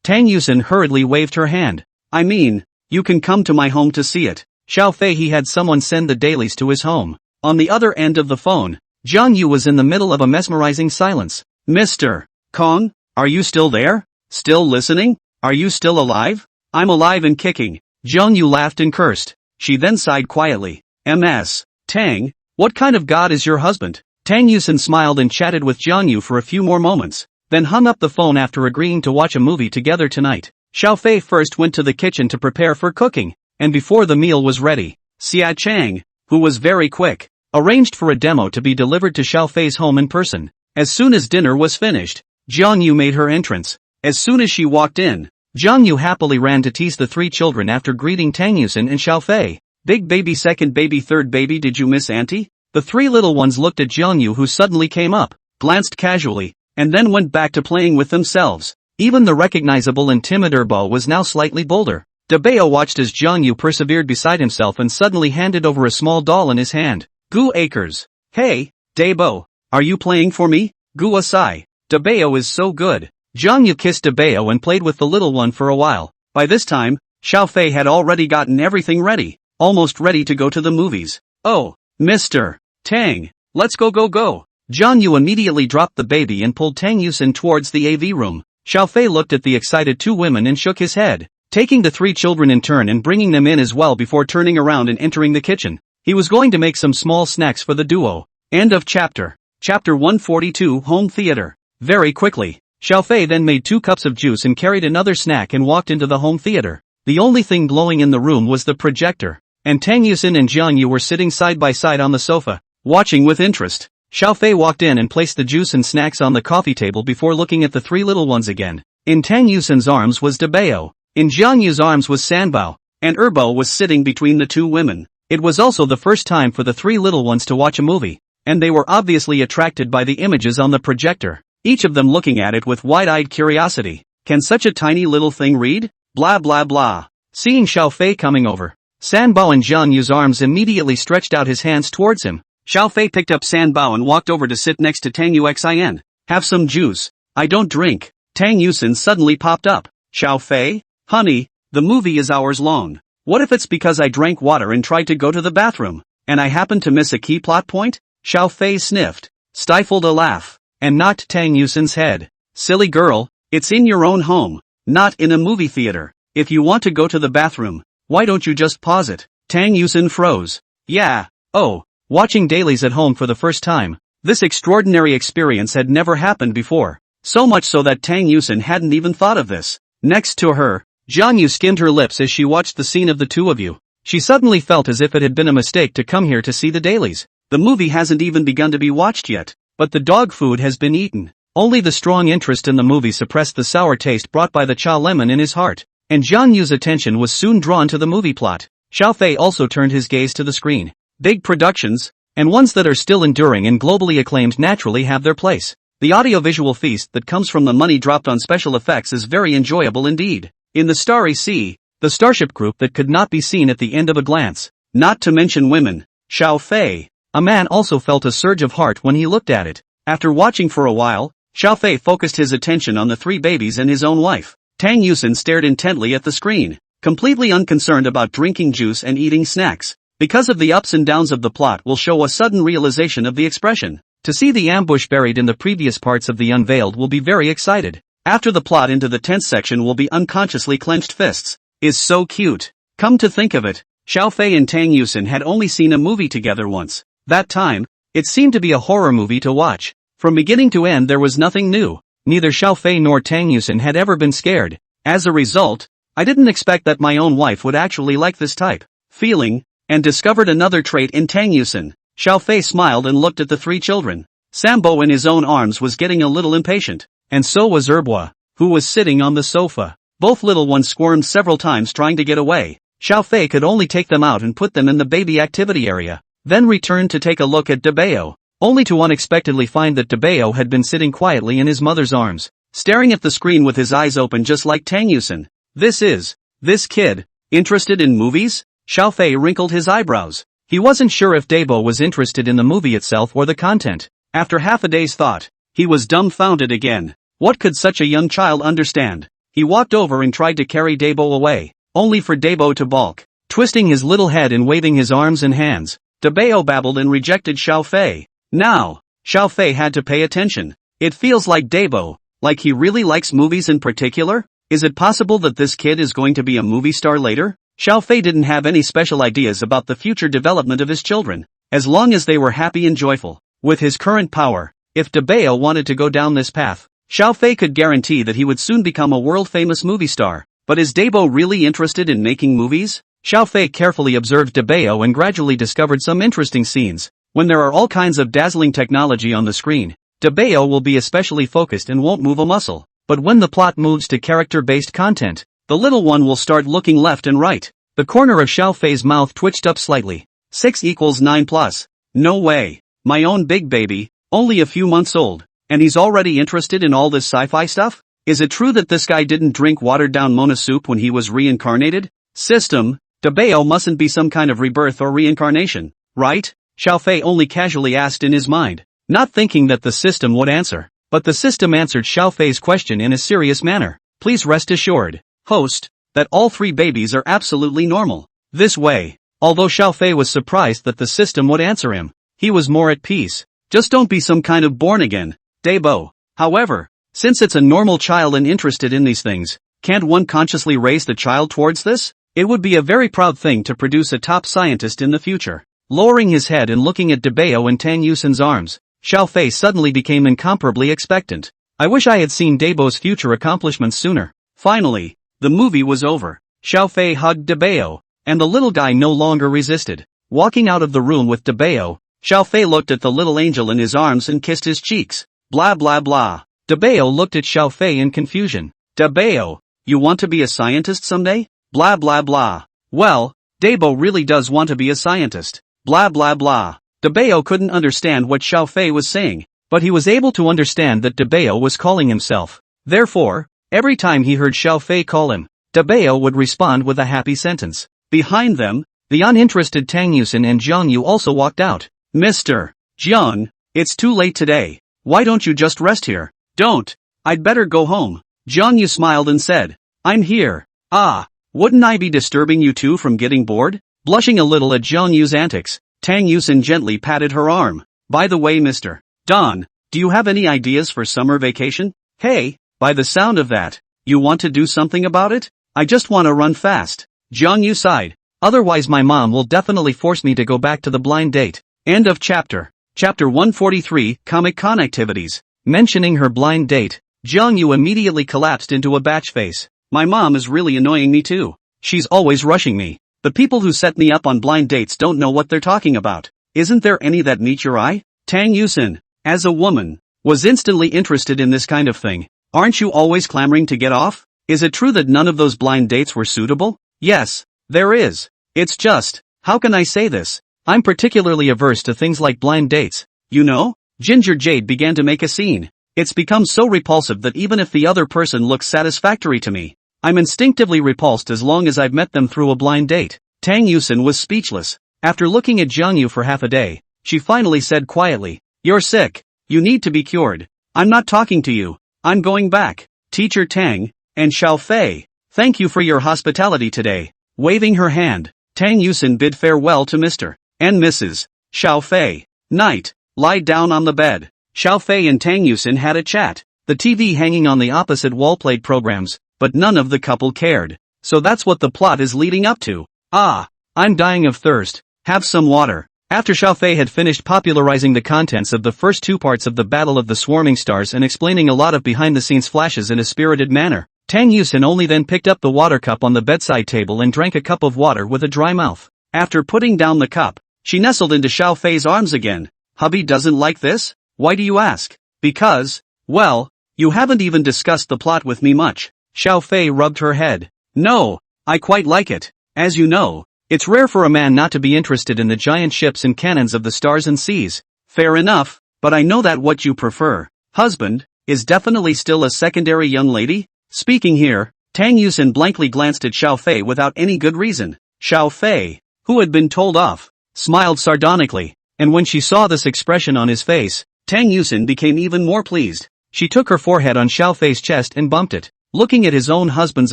A: Tang Yusin hurriedly waved her hand. I mean, you can come to my home to see it. Xiao Fei he had someone send the dailies to his home. On the other end of the phone, Jiang Yu was in the middle of a mesmerizing silence. Mr. Kong, are you still there? Still listening? Are you still alive? I'm alive and kicking. Jiang Yu laughed and cursed. She then sighed quietly. Ms. Tang, what kind of god is your husband? Tang Yusin smiled and chatted with Jiang Yu for a few more moments, then hung up the phone after agreeing to watch a movie together tonight. Xiao Fei first went to the kitchen to prepare for cooking, and before the meal was ready, Xia Chang, who was very quick, arranged for a demo to be delivered to Xiao Fei's home in person. As soon as dinner was finished, Jiang Yu made her entrance. As soon as she walked in, Jiang Yu happily ran to tease the three children after greeting Tang Yusen and Xiao Fei. Big baby, second baby, third baby, did you miss auntie? The three little ones looked at Jiang Yu, who suddenly came up, glanced casually, and then went back to playing with themselves. Even the recognizable and timid Erbo was now slightly bolder. Dabeo watched as Jiang Yu persevered beside himself and suddenly handed over a small doll in his hand. Gu Acres. Hey, Dabo, are you playing for me? Gu Asai. Dabeo is so good. Jiang Yu kissed Dabeo and played with the little one for a while. By this time, Xiao Fei had already gotten everything ready, almost ready to go to the movies. Oh, Mr. Tang, let's go. Jiang Yu immediately dropped the baby and pulled Tang Yusen towards the AV room. Xiao Fei looked at the excited two women and shook his head, taking the three children in turn and bringing them in as well before turning around and entering the kitchen. He was going to make some small snacks for the duo. End of chapter. Chapter 142, Home Theater. Very quickly, Xiao Fei then made 2 cups of juice and carried another snack and walked into the home theater. The only thing glowing in the room was the projector, and Tang Yusen and Jiang Yu were sitting side by side on the sofa, watching with interest. Xiao Fei walked in and placed the juice and snacks on the coffee table before looking at the three little ones again. In Tang Yusen's arms was Dabeo, in Jiang Yu's arms was Sanbao, and Erbo was sitting between the two women. It was also the first time for the three little ones to watch a movie, and they were obviously attracted by the images on the projector, each of them looking at it with wide-eyed curiosity. Can such a tiny little thing read? Blah blah blah. Seeing Xiao Fei coming over, Sanbao and Jiang Yu's arms immediately stretched out his hands towards him. Xiao Fei picked up Sanbao and walked over to sit next to Tang Yuxin. Have some juice. I don't drink. Tang Yusen suddenly popped up. Xiao Fei? Honey, the movie is hours long. What if it's because I drank water and tried to go to the bathroom, and I happened to miss a key plot point? Xiao Fei sniffed, stifled a laugh, and knocked Tang Yusen's head. Silly girl, it's in your own home, not in a movie theater. If you want to go to the bathroom, why don't you just pause it? Tang Yusen froze. Yeah, oh, watching dailies at home for the first time. This extraordinary experience had never happened before, so much so that Tang Yusen hadn't even thought of this. Next to her, Jiang Yu skimmed her lips as she watched the scene of the two of you. She suddenly felt as if it had been a mistake to come here to see the dailies. The movie hasn't even begun to be watched yet, but the dog food has been eaten. Only the strong interest in the movie suppressed the sour taste brought by the cha lemon in his heart, and Jiang Yu's attention was soon drawn to the movie plot. Xiao Fei also turned his gaze to the screen. Big productions, and ones that are still enduring and globally acclaimed, naturally have their place. The audiovisual feast that comes from the money dropped on special effects is very enjoyable indeed. In the Starry Sea, the starship group that could not be seen at the end of a glance, not to mention women, Xiao Fei, a man also felt a surge of heart when he looked at it. After watching for a while, Xiao Fei focused his attention on the three babies and his own wife. Tang Yusen stared intently at the screen, completely unconcerned about drinking juice and eating snacks. Because of the ups and downs of the plot will show a sudden realization of the expression. To see the ambush buried in the previous parts of the unveiled will be very excited. After the plot into the tense section will be unconsciously clenched fists. Is so cute. Come to think of it, Xiao Fei and Tang Yusen had only seen a movie together once. That time, it seemed to be a horror movie to watch. From beginning to end there was nothing new. Neither Xiao Fei nor Tang Yusen had ever been scared. As a result, I didn't expect that my own wife would actually like this type feeling, and discovered another trait in Tang Yusen. Xiao Fei smiled and looked at the three children. Sambo in his own arms was getting a little impatient, and so was Erbo, who was sitting on the sofa. Both little ones squirmed several times trying to get away. Xiao Fei could only take them out and put them in the baby activity area, then returned to take a look at Dabeo, only to unexpectedly find that Dabeo had been sitting quietly in his mother's arms, staring at the screen with his eyes open just like Tang Yusen. This kid, interested in movies? Xiao Fei wrinkled his eyebrows. He wasn't sure if Dabo was interested in the movie itself or the content. After half a day's thought, he was dumbfounded again. What could such a young child understand? He walked over and tried to carry Dabo away, only for Dabo to balk, twisting his little head and waving his arms and hands. Dabeo babbled and rejected Xiao Fei. Now, Xiao Fei had to pay attention. It feels like Dabo, like he really likes movies in particular? Is it possible that this kid is going to be a movie star later? Xiao Fei didn't have any special ideas about the future development of his children, as long as they were happy and joyful. With his current power, if Dabeo wanted to go down this path, Xiao Fei could guarantee that he would soon become a world-famous movie star. But is Dabo really interested in making movies? Xiao Fei carefully observed Debeo and gradually discovered some interesting scenes. When there are all kinds of dazzling technology on the screen, Debeo will be especially focused and won't move a muscle. But when the plot moves to character-based content, the little one will start looking left and right. The corner of Xiao Fei's mouth twitched up slightly. 6 equals 9 plus. No way. My own big baby, only a few months old, and he's already interested in all this sci-fi stuff? Is it true that this guy didn't drink watered-down Mona soup when he was reincarnated? System, Debeo mustn't be some kind of rebirth or reincarnation, right? Xiao Fei only casually asked in his mind, not thinking that the system would answer. But the system answered Xiao Fei's question in a serious manner. Please rest assured, host, that all 3 babies are absolutely normal. This way, although Xiao Fei was surprised that the system would answer him, he was more at peace. Just don't be some kind of born-again, Debo. However, since it's a normal child and interested in these things, can't one consciously raise the child towards this? It would be a very proud thing to produce a top scientist in the future. Lowering his head and looking at Debeo in Tang Yusin's arms, Xiao Fei suddenly became incomparably expectant. I wish I had seen Debo's future accomplishments sooner. Finally, the movie was over. Xiao Fei hugged Debeo, and the little guy no longer resisted. Walking out of the room with Debeo, Xiao Fei looked at the little angel in his arms and kissed his cheeks. Blah blah blah. Debeo looked at Xiao Fei in confusion. Debeo, you want to be a scientist someday? Blah blah blah. Well, Debo really does want to be a scientist. Blah blah blah. Debeo couldn't understand what Xiao Fei was saying, but he was able to understand that Debeo was calling himself. Therefore, every time he heard Xiao Fei call him, Debeo would respond with a happy sentence. Behind them, the uninterested Tang Yusin and Jiang Yu also walked out. Mr. Jiang, it's too late today. Why don't you just rest here? Don't. I'd better go home. Jiang Yu smiled and said, I'm here. Ah, wouldn't I be disturbing you two from getting bored? Blushing a little at Jiang Yu's antics, Tang Yusin gently patted her arm. By the way, Mr. Don, do you have any ideas for summer vacation? Hey, by the sound of that, you want to do something about it? I just want to run fast. Jiang Yu sighed. Otherwise my mom will definitely force me to go back to the blind date. End of chapter. Chapter 143, Comic-Con Activities. Mentioning her blind date, Jiang Yu immediately collapsed into a batch face. My mom is really annoying me too. She's always rushing me. The people who set me up on blind dates don't know what they're talking about. Isn't there any that meet your eye? Tang Yusin, as a woman, was instantly interested in this kind of thing. Aren't you always clamoring to get off? Is it true that none of those blind dates were suitable? Yes, there is. It's just, how can I say this? I'm particularly averse to things like blind dates. You know? Ginger Jade began to make a scene. It's become so repulsive that even if the other person looks satisfactory to me, I'm instinctively repulsed as long as I've met them through a blind date. Tang Yusin was speechless. After looking at Jiang Yu for half a day, she finally said quietly, You're sick. You need to be cured. I'm not talking to you. I'm going back. Teacher Tang, and Xiao Fei, thank you for your hospitality today. Waving her hand, Tang Yusin bid farewell to Mr. and Mrs. Xiao Fei. Night. Lie down on the bed. Xiao Fei and Tang Yusin had a chat. The TV hanging on the opposite wall played programs, but none of the couple cared. So that's what the plot is leading up to. Ah, I'm dying of thirst. Have some water. After Xiao Fei had finished popularizing the contents of the first 2 parts of the Battle of the Swarming Stars and explaining a lot of behind-the-scenes flashes in a spirited manner, Tang Yusin only then picked up the water cup on the bedside table and drank a cup of water with a dry mouth. After putting down the cup, she nestled into Xiao Fei's arms again. Hubby doesn't like this? Why do you ask? Because, well, you haven't even discussed the plot with me much. Xiao Fei rubbed her head. No, I quite like it. As you know, it's rare for a man not to be interested in the giant ships and cannons of the stars and seas. Fair enough, but I know that what you prefer, husband, is definitely still a secondary young lady. Speaking here, Tang Yusin blankly glanced at Xiao Fei without any good reason. Xiao Fei, who had been told off, smiled sardonically, and when she saw this expression on his face, Tang Yusin became even more pleased. She took her forehead on Xiao Fei's chest and bumped it. Looking at his own husband's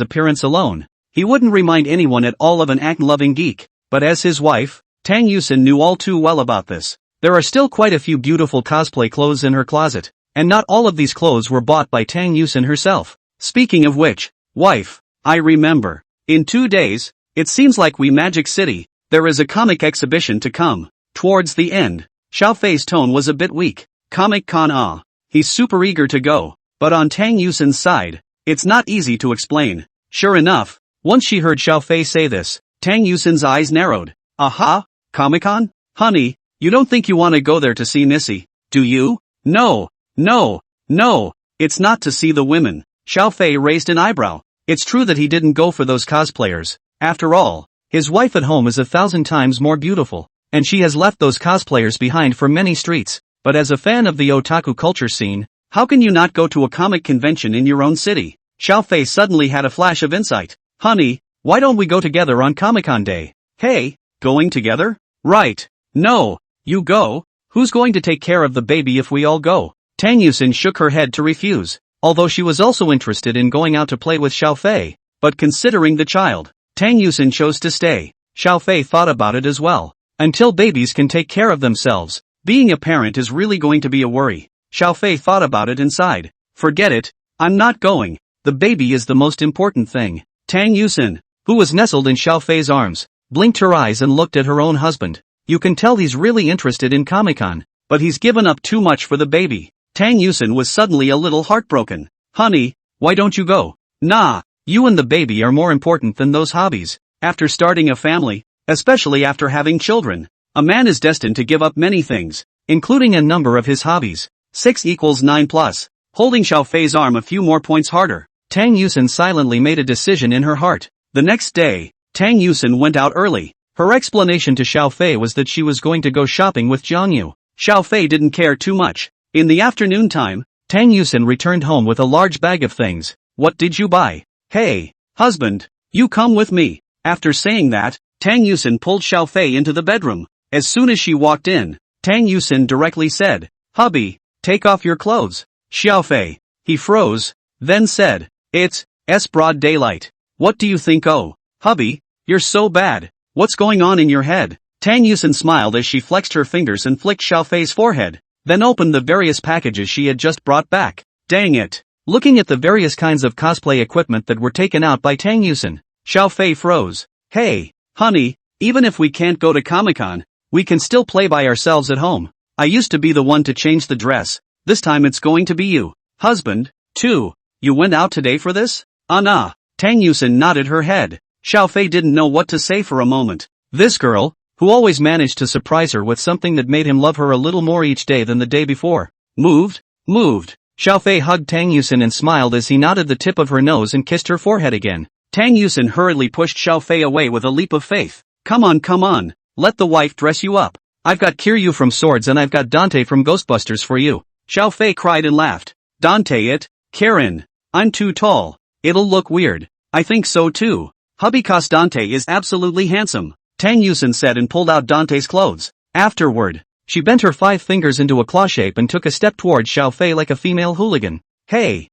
A: appearance alone, he wouldn't remind anyone at all of an act-loving geek, but as his wife, Tang Yusin knew all too well about this. There are still quite a few beautiful cosplay clothes in her closet, and not all of these clothes were bought by Tang Yusin herself. Speaking of which, wife, I remember. In 2 days, it seems like we Magic City, there is a comic exhibition to come. Towards the end, Xiao Fei's tone was a bit weak. Comic-Con he's super eager to go, but on Tang Yusin's side, it's not easy to explain. Sure enough, once she heard Xiao Fei say this, Tang Yusin's eyes narrowed. Aha? Comic-Con? Honey, you don't think you want to go there to see Missy, do you? No, no, no, it's not to see the women. Xiao Fei raised an eyebrow. It's true that he didn't go for those cosplayers. After all, his wife at home is 1,000 times more beautiful, and she has left those cosplayers behind for many streets. But as a fan of the otaku culture scene, how can you not go to a comic convention in your own city? Xiao Fei suddenly had a flash of insight. Honey, why don't we go together on Comic-Con Day? Hey, going together? Right. No, you go. Who's going to take care of the baby if we all go? Tang Yusin shook her head to refuse, although she was also interested in going out to play with Xiao Fei. But considering the child, Tang Yusin chose to stay. Xiao Fei thought about it as well. Until babies can take care of themselves, being a parent is really going to be a worry. Xiao Fei thought about it and sighed. Forget it, I'm not going. The baby is the most important thing. Tang Yusin, who was nestled in Xiao Fei's arms, blinked her eyes and looked at her own husband. You can tell he's really interested in Comic-Con, but he's given up too much for the baby. Tang Yusin was suddenly a little heartbroken. Honey, why don't you go? Nah, you and the baby are more important than those hobbies. After starting a family, especially after having children, a man is destined to give up many things, including a number of his hobbies. 6 equals 9 plus. Holding Xiao Fei's arm a few more points harder, Tang Yusin silently made a decision in her heart. The next day, Tang Yusin went out early. Her explanation to Xiao Fei was that she was going to go shopping with Jiangyu. Xiao Fei didn't care too much. In the afternoon time, Tang Yusin returned home with a large bag of things. What did you buy? Hey, husband, you come with me. After saying that, Tang Yusin pulled Xiao Fei into the bedroom. As soon as she walked in, Tang Yusin directly said, hubby, take off your clothes. Xiao Fei. He froze, then said, it's broad daylight. What do you think? Oh, hubby, you're so bad. What's going on in your head? Tang Yusin smiled as she flexed her fingers and flicked Xiao Fei's forehead, then opened the various packages she had just brought back. Dang it. Looking at the various kinds of cosplay equipment that were taken out by Tang Yusin, Xiao Fei froze. Hey, honey, even if we can't go to Comic-Con, we can still play by ourselves at home. I used to be the one to change the dress. This time it's going to be you. Husband, too. You went out today for this? Nah. Tang Yusin nodded her head. Xiao Fei didn't know what to say for a moment. This girl, who always managed to surprise her with something that made him love her a little more each day than the day before. Moved. Xiao Fei hugged Tang Yusin and smiled as he nodded the tip of her nose and kissed her forehead again. Tang Yusin hurriedly pushed Xiao Fei away with a leap of faith. Come on. Let the wife dress you up. I've got Kiryu from Swords and I've got Dante from Ghostbusters for you. Xiao Fei cried and laughed. Dante it? Karen. I'm too tall. It'll look weird. I think so too. Hubby cos Dante is absolutely handsome. Tang Yusin said and pulled out Dante's clothes. Afterward, she bent her 5 fingers into a claw shape and took a step toward Xiao Fei like a female hooligan. Hey,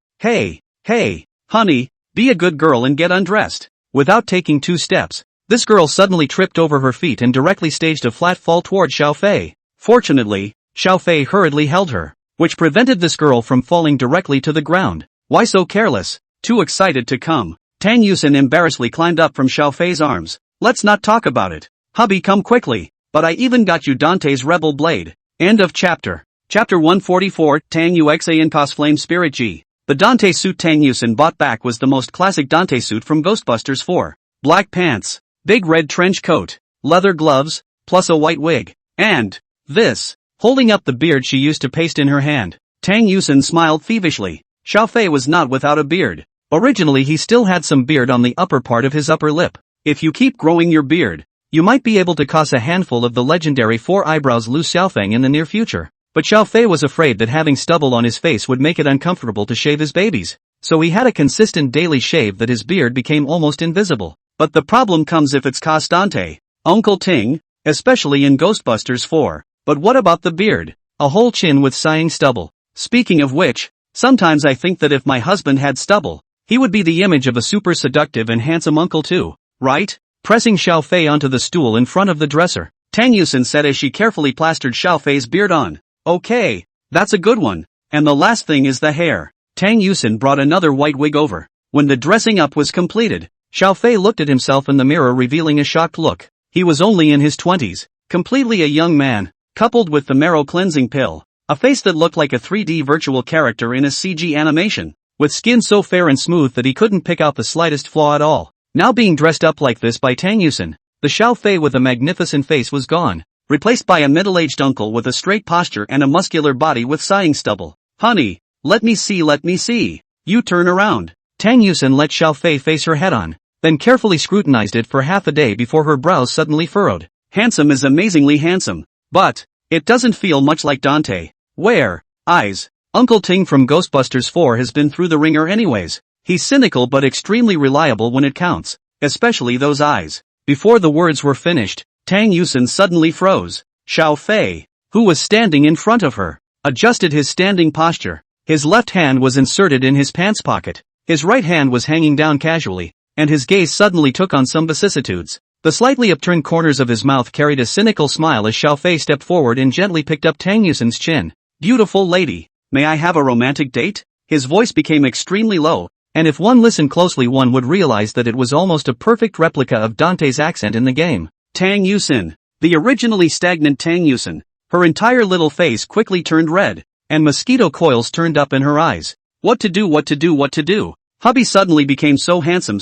A: honey, be a good girl and get undressed. Without taking 2 steps, this girl suddenly tripped over her feet and directly staged a flat fall toward Xiao Fei. Fortunately, Xiao Fei hurriedly held her, which prevented this girl from falling directly to the ground. Why so careless? Too excited to come. Tang Yusin embarrassedly climbed up from Xiao Fei's arms. Let's not talk about it. Hubby, come quickly. But I even got you Dante's Rebel Blade. End of chapter. Chapter 144, Tang Yuxan Cos Flame Spirit G. The Dante suit Tang Yusin bought back was the most classic Dante suit from Ghostbusters 4. Black pants, big red trench coat, leather gloves, plus a white wig. And this. Holding up the beard she used to paste in her hand, Tang Yusin smiled thievishly. Xiao Fei was not without a beard. Originally he still had some beard on the upper part of his upper lip. If you keep growing your beard, you might be able to cause a handful of the legendary 4 eyebrows Lu Xiaofeng in the near future. But Xiao Fei was afraid that having stubble on his face would make it uncomfortable to shave his babies. So he had a consistent daily shave that his beard became almost invisible. But the problem comes if it's cos Dante, Uncle Ting, especially in Ghostbusters 4. But what about the beard? A whole chin with sighing stubble. Speaking of which, sometimes I think that if my husband had stubble, he would be the image of a super seductive and handsome uncle too, right? Pressing Xiao Fei onto the stool in front of the dresser, Tang Yusin said as she carefully plastered Xiao Fei's beard on. Okay, that's a good one. And the last thing is the hair. Tang Yusin brought another white wig over. When the dressing up was completed, Xiao Fei looked at himself in the mirror revealing a shocked look. He was only in his 20s, completely a young man, coupled with the Marrow cleansing pill, a face that looked like a 3D virtual character in a CG animation, with skin so fair and smooth that he couldn't pick out the slightest flaw at all. Now being dressed up like this by Tang Yusin, the Xiao Fei with a magnificent face was gone, replaced by a middle-aged uncle with a straight posture and a muscular body with sighing stubble. Honey, let me see. You turn around. Tang Yusin let Xiao Fei face her head on, then carefully scrutinized it for half a day before her brows suddenly furrowed. Handsome is amazingly handsome, but it doesn't feel much like Dante. Where? Eyes. Uncle Ting from Ghostbusters 4 has been through the ringer anyways. He's cynical but extremely reliable when it counts, especially those eyes. Before the words were finished, Tang Yusin suddenly froze. Xiao Fei, who was standing in front of her, adjusted his standing posture. His left hand was inserted in his pants pocket. His right hand was hanging down casually, and his gaze suddenly took on some vicissitudes. The slightly upturned corners of his mouth carried a cynical smile as Xiao Fei stepped forward and gently picked up Tang Yusin's chin. Beautiful lady, may I have a romantic date? His voice became extremely low, and if one listened closely one would realize that it was almost a perfect replica of Dante's accent in the game. Tang Yusin, the originally stagnant Tang Yusin, her entire little face quickly turned red, and mosquito coils turned up in her eyes. What to do? Hubby suddenly became so handsome.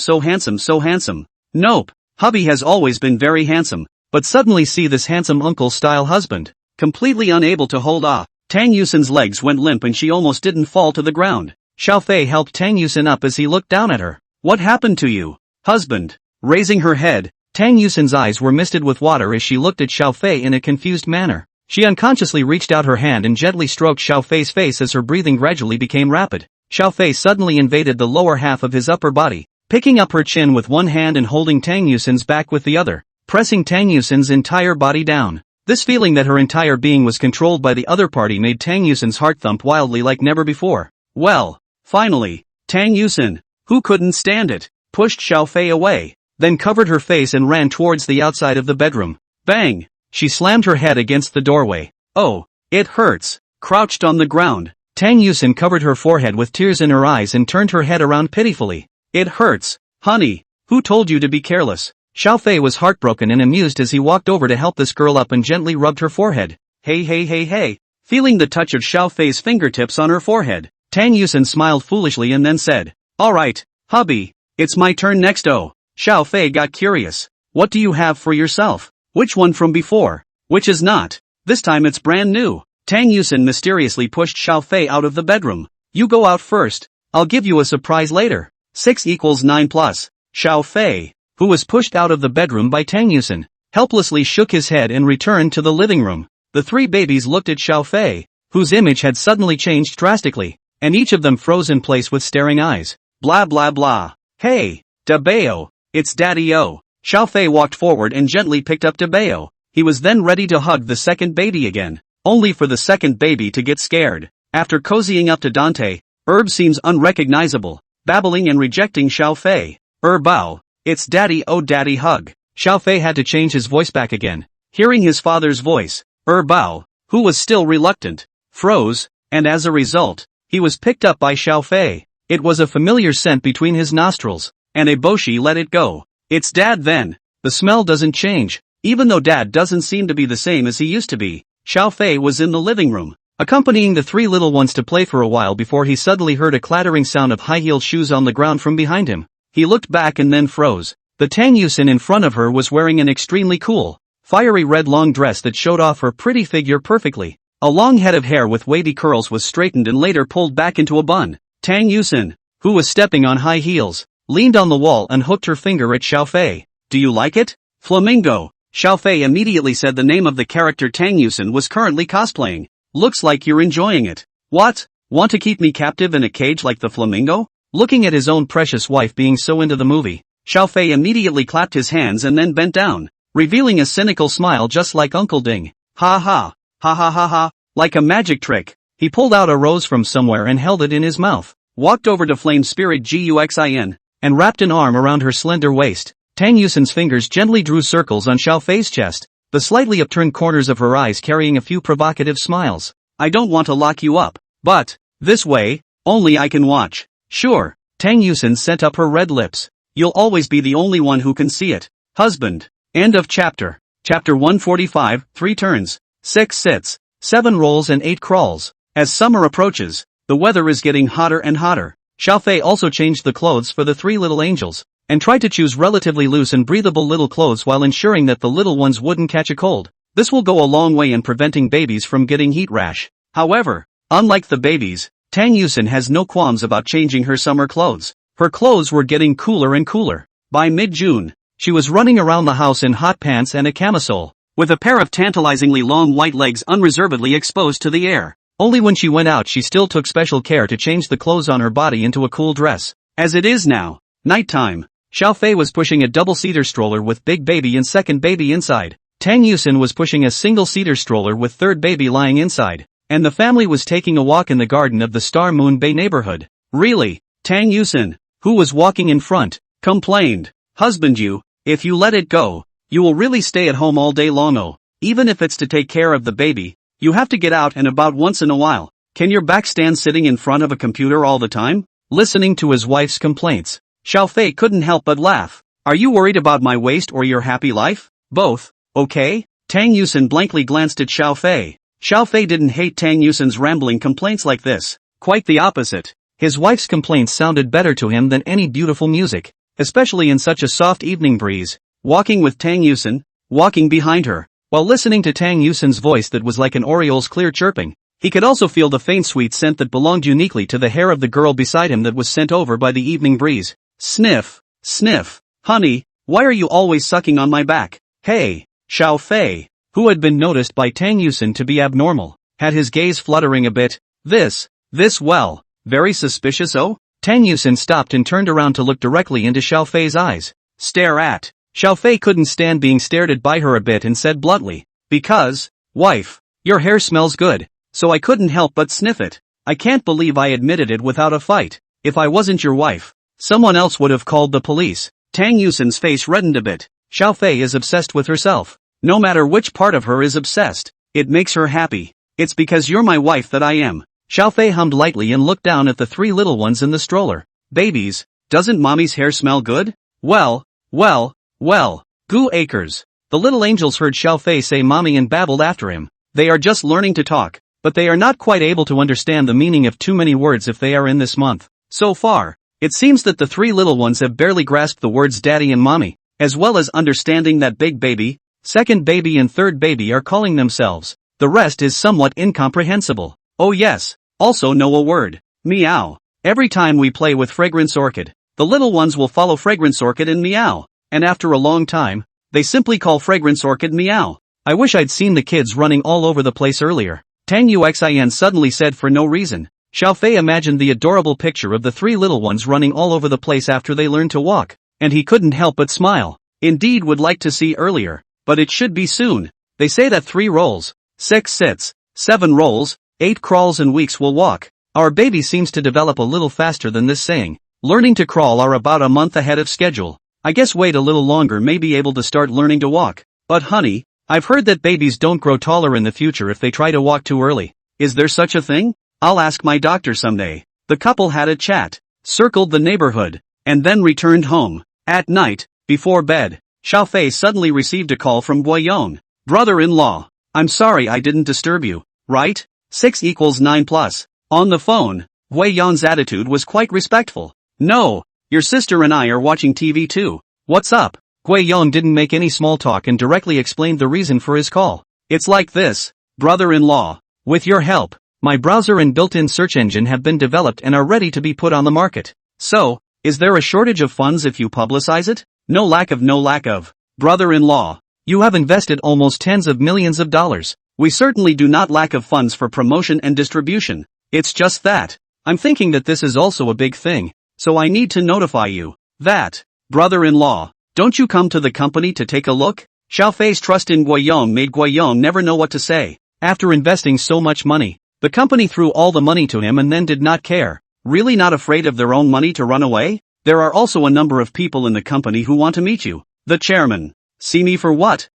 A: Nope, hubby has always been very handsome, but suddenly see this handsome uncle-style husband. Completely unable to hold off, Tang Yusin's legs went limp and she almost didn't fall to the ground. Xiao Fei helped Tang Yusin up as he looked down at her. What happened to you, husband? Raising her head, Tang Yusin's eyes were misted with water as she looked at Xiao Fei in a confused manner. She unconsciously reached out her hand and gently stroked Xiao Fei's face as her breathing gradually became rapid. Xiao Fei suddenly invaded the lower half of his upper body, picking up her chin with one hand and holding Tang Yusin's back with the other, pressing Tang Yusin's entire body down. This feeling that her entire being was controlled by the other party made Tang Yusin's heart thump wildly like never before. Well, finally, Tang Yusin, who couldn't stand it, pushed Xiao Fei away, then covered her face and ran towards the outside of the bedroom. Bang! She slammed her head against the doorway. Oh, it hurts. Crouched on the ground, Tang Yusin covered her forehead with tears in her eyes and turned her head around pitifully. It hurts, honey. Who told you to be careless? Xiao Fei was heartbroken and amused as he walked over to help this girl up and gently rubbed her forehead. Hey. Feeling the touch of Xiao Fei's fingertips on her forehead, Tang Yusin smiled foolishly and then said, Alright, hubby, it's my turn next. Oh, Xiao Fei got curious. What do you have for yourself? Which one from before? Which is not? This time it's brand new. Tang Yusin mysteriously pushed Xiao Fei out of the bedroom. You go out first. I'll give you a surprise later. 6 = 9 plus. Xiao Fei, who was pushed out of the bedroom by Tang Yusin, helplessly shook his head and returned to the living room. The three babies looked at Xiao Fei, whose image had suddenly changed drastically, and each of them froze in place with staring eyes. Blah blah blah. Hey, Dabeo, it's Daddy-o. Xiao Fei walked forward and gently picked up Dabeo. He was then ready to hug the second baby again, only for the second baby to get scared. After cozying up to Dante, Herb seems unrecognizable, babbling and rejecting Xiao Fei. Bow, it's Daddy-o daddy hug. Xiao Fei had to change his voice back again. Hearing his father's voice, Bow, who was still reluctant, froze, and as a result, he was picked up by Xiao Fei. It was a familiar scent between his nostrils, and Eboshi let it go. It's Dad then. The smell doesn't change, even though Dad doesn't seem to be the same as he used to be. Xiao Fei was in the living room, accompanying the three little ones to play for a while before he suddenly heard a clattering sound of high-heeled shoes on the ground from behind him. He looked back and then froze. The Tang Yusin in front of her was wearing an extremely cool, fiery red long dress that showed off her pretty figure perfectly. A long head of hair with wavy curls was straightened and later pulled back into a bun. Tang Yusin, who was stepping on high heels, leaned on the wall and hooked her finger at Xiao Fei. Do you like it? Flamingo. Xiao Fei immediately said the name of the character Tang Yusin was currently cosplaying. Looks like you're enjoying it. What? Want to keep me captive in a cage like the flamingo? Looking at his own precious wife being so into the movie, Xiao Fei immediately clapped his hands and then bent down, revealing a cynical smile just like Uncle Ding. Ha, like a magic trick. He pulled out a rose from somewhere and held it in his mouth, walked over to Flame Spirit Guxin, and wrapped an arm around her slender waist. Tang Yusin's fingers gently drew circles on Xiao Fei's chest, the slightly upturned corners of her eyes carrying a few provocative smiles. I don't want to lock you up, but this way, only I can watch. Sure. Tang Yusin sent up her red lips. You'll always be the only one who can see it. Husband. End of chapter. Chapter 145, 3 turns, 6 sits, 7 rolls and 8 crawls. As summer approaches, the weather is getting hotter and hotter. Xiao Fei also changed the clothes for the 3 little angels, and tried to choose relatively loose and breathable little clothes while ensuring that the little ones wouldn't catch a cold. This will go a long way in preventing babies from getting heat rash. However, unlike the babies, Tang Yusin has no qualms about changing her summer clothes. Her clothes were getting cooler and cooler. By mid-June, she was running around the house in hot pants and a camisole, with a pair of tantalizingly long white legs unreservedly exposed to the air. Only when she went out she still took special care to change the clothes on her body into a cool dress. As it is now, nighttime, Xiaofei was pushing a double-seater stroller with big baby and second baby inside. Tang Yusin was pushing a single-seater stroller with third baby lying inside, and the family was taking a walk in the garden of the Star Moon Bay neighborhood. Really, Tang Yusin, who was walking in front, complained, "Husband, if you let it go, you will really stay at home all day long. Oh, even if it's to take care of the baby, you have to get out and about once in a while. Can your back stand sitting in front of a computer all the time?" Listening to his wife's complaints, Xiaofei couldn't help but laugh. "Are you worried about my waist or your happy life? Both, okay?" Tang Yusin blankly glanced at Xiaofei. Xiaofei didn't hate Tang Yusin's rambling complaints like this. Quite the opposite. His wife's complaints sounded better to him than any beautiful music, especially in such a soft evening breeze. Walking with Tang Yusin, walking behind her, while listening to Tang Yusin's voice that was like an oriole's clear chirping, he could also feel the faint sweet scent that belonged uniquely to the hair of the girl beside him that was sent over by the evening breeze. Sniff, sniff. "Honey, why are you always sucking on my back?" Hey, Xiaofei, who had been noticed by Tang Yusin to be abnormal, had his gaze fluttering a bit. This, well, very suspicious. Oh? Tang Yusin stopped and turned around to look directly into Xiaofei's eyes. Stare at. Xiaofei couldn't stand being stared at by her a bit and said bluntly, "Because, wife, your hair smells good, so I couldn't help but sniff it. I can't believe I admitted it without a fight. If I wasn't your wife, someone else would have called the police." Tang Yusin's face reddened a bit. Xiaofei is obsessed with herself. No matter which part of her is obsessed, it makes her happy. "It's because you're my wife that I am." Xiaofei hummed lightly and looked down at the three little ones in the stroller. "Babies, doesn't mommy's hair smell good?" Well, goo acres. The little angels heard Xiaofei say mommy and babbled after him. They are just learning to talk, but they are not quite able to understand the meaning of too many words if they are in this month. So far, it seems that the three little ones have barely grasped the words daddy and mommy, as well as understanding that big baby, second baby and third baby are calling themselves. The rest is somewhat incomprehensible. Oh yes, also know a word. Meow. Every time we play with Fragrance Orchid, the little ones will follow Fragrance Orchid and meow, and after a long time, they simply call Fragrance Orchid meow. I wish I'd seen the kids running all over the place earlier. Tang Yuxin suddenly said for no reason. Xiaofei imagined the adorable picture of the three little ones running all over the place after they learned to walk, and he couldn't help but smile. Indeed would like to see earlier, but it should be soon. They say that 3 rolls, 6 sits, 7 rolls, 8 crawls and weeks will walk. Our baby seems to develop a little faster than this saying. Learning to crawl are about a month ahead of schedule. I guess wait a little longer may be able to start learning to walk. But honey, I've heard that babies don't grow taller in the future if they try to walk too early. Is there such a thing? I'll ask my doctor someday. The couple had a chat, circled the neighborhood, and then returned home. At night, before bed, Xiaofei suddenly received a call from Guiyong. Brother-in-law, I'm sorry I didn't disturb you, right? 6 = 9 plus. On the phone, Guiyong's attitude was quite respectful. No, your sister and I are watching TV too. What's up? Guiyong didn't make any small talk and directly explained the reason for his call. It's like this, brother-in-law. With your help, my browser and built-in search engine have been developed and are ready to be put on the market. So, is there a shortage of funds if you publicize it? No lack of. Brother-in-law, you have invested almost tens of millions of dollars. We certainly do not lack of funds for promotion and distribution. It's just that, I'm thinking that this is also a big thing, so I need to notify you. That, brother-in-law, don't you come to the company to take a look? Xiaofei's trust in Guiyong made Guiyong never know what to say. After investing so much money, the company threw all the money to him and then did not care. Really not afraid of their own money to run away? There are also a number of people in the company who want to meet you. The chairman. See me for what?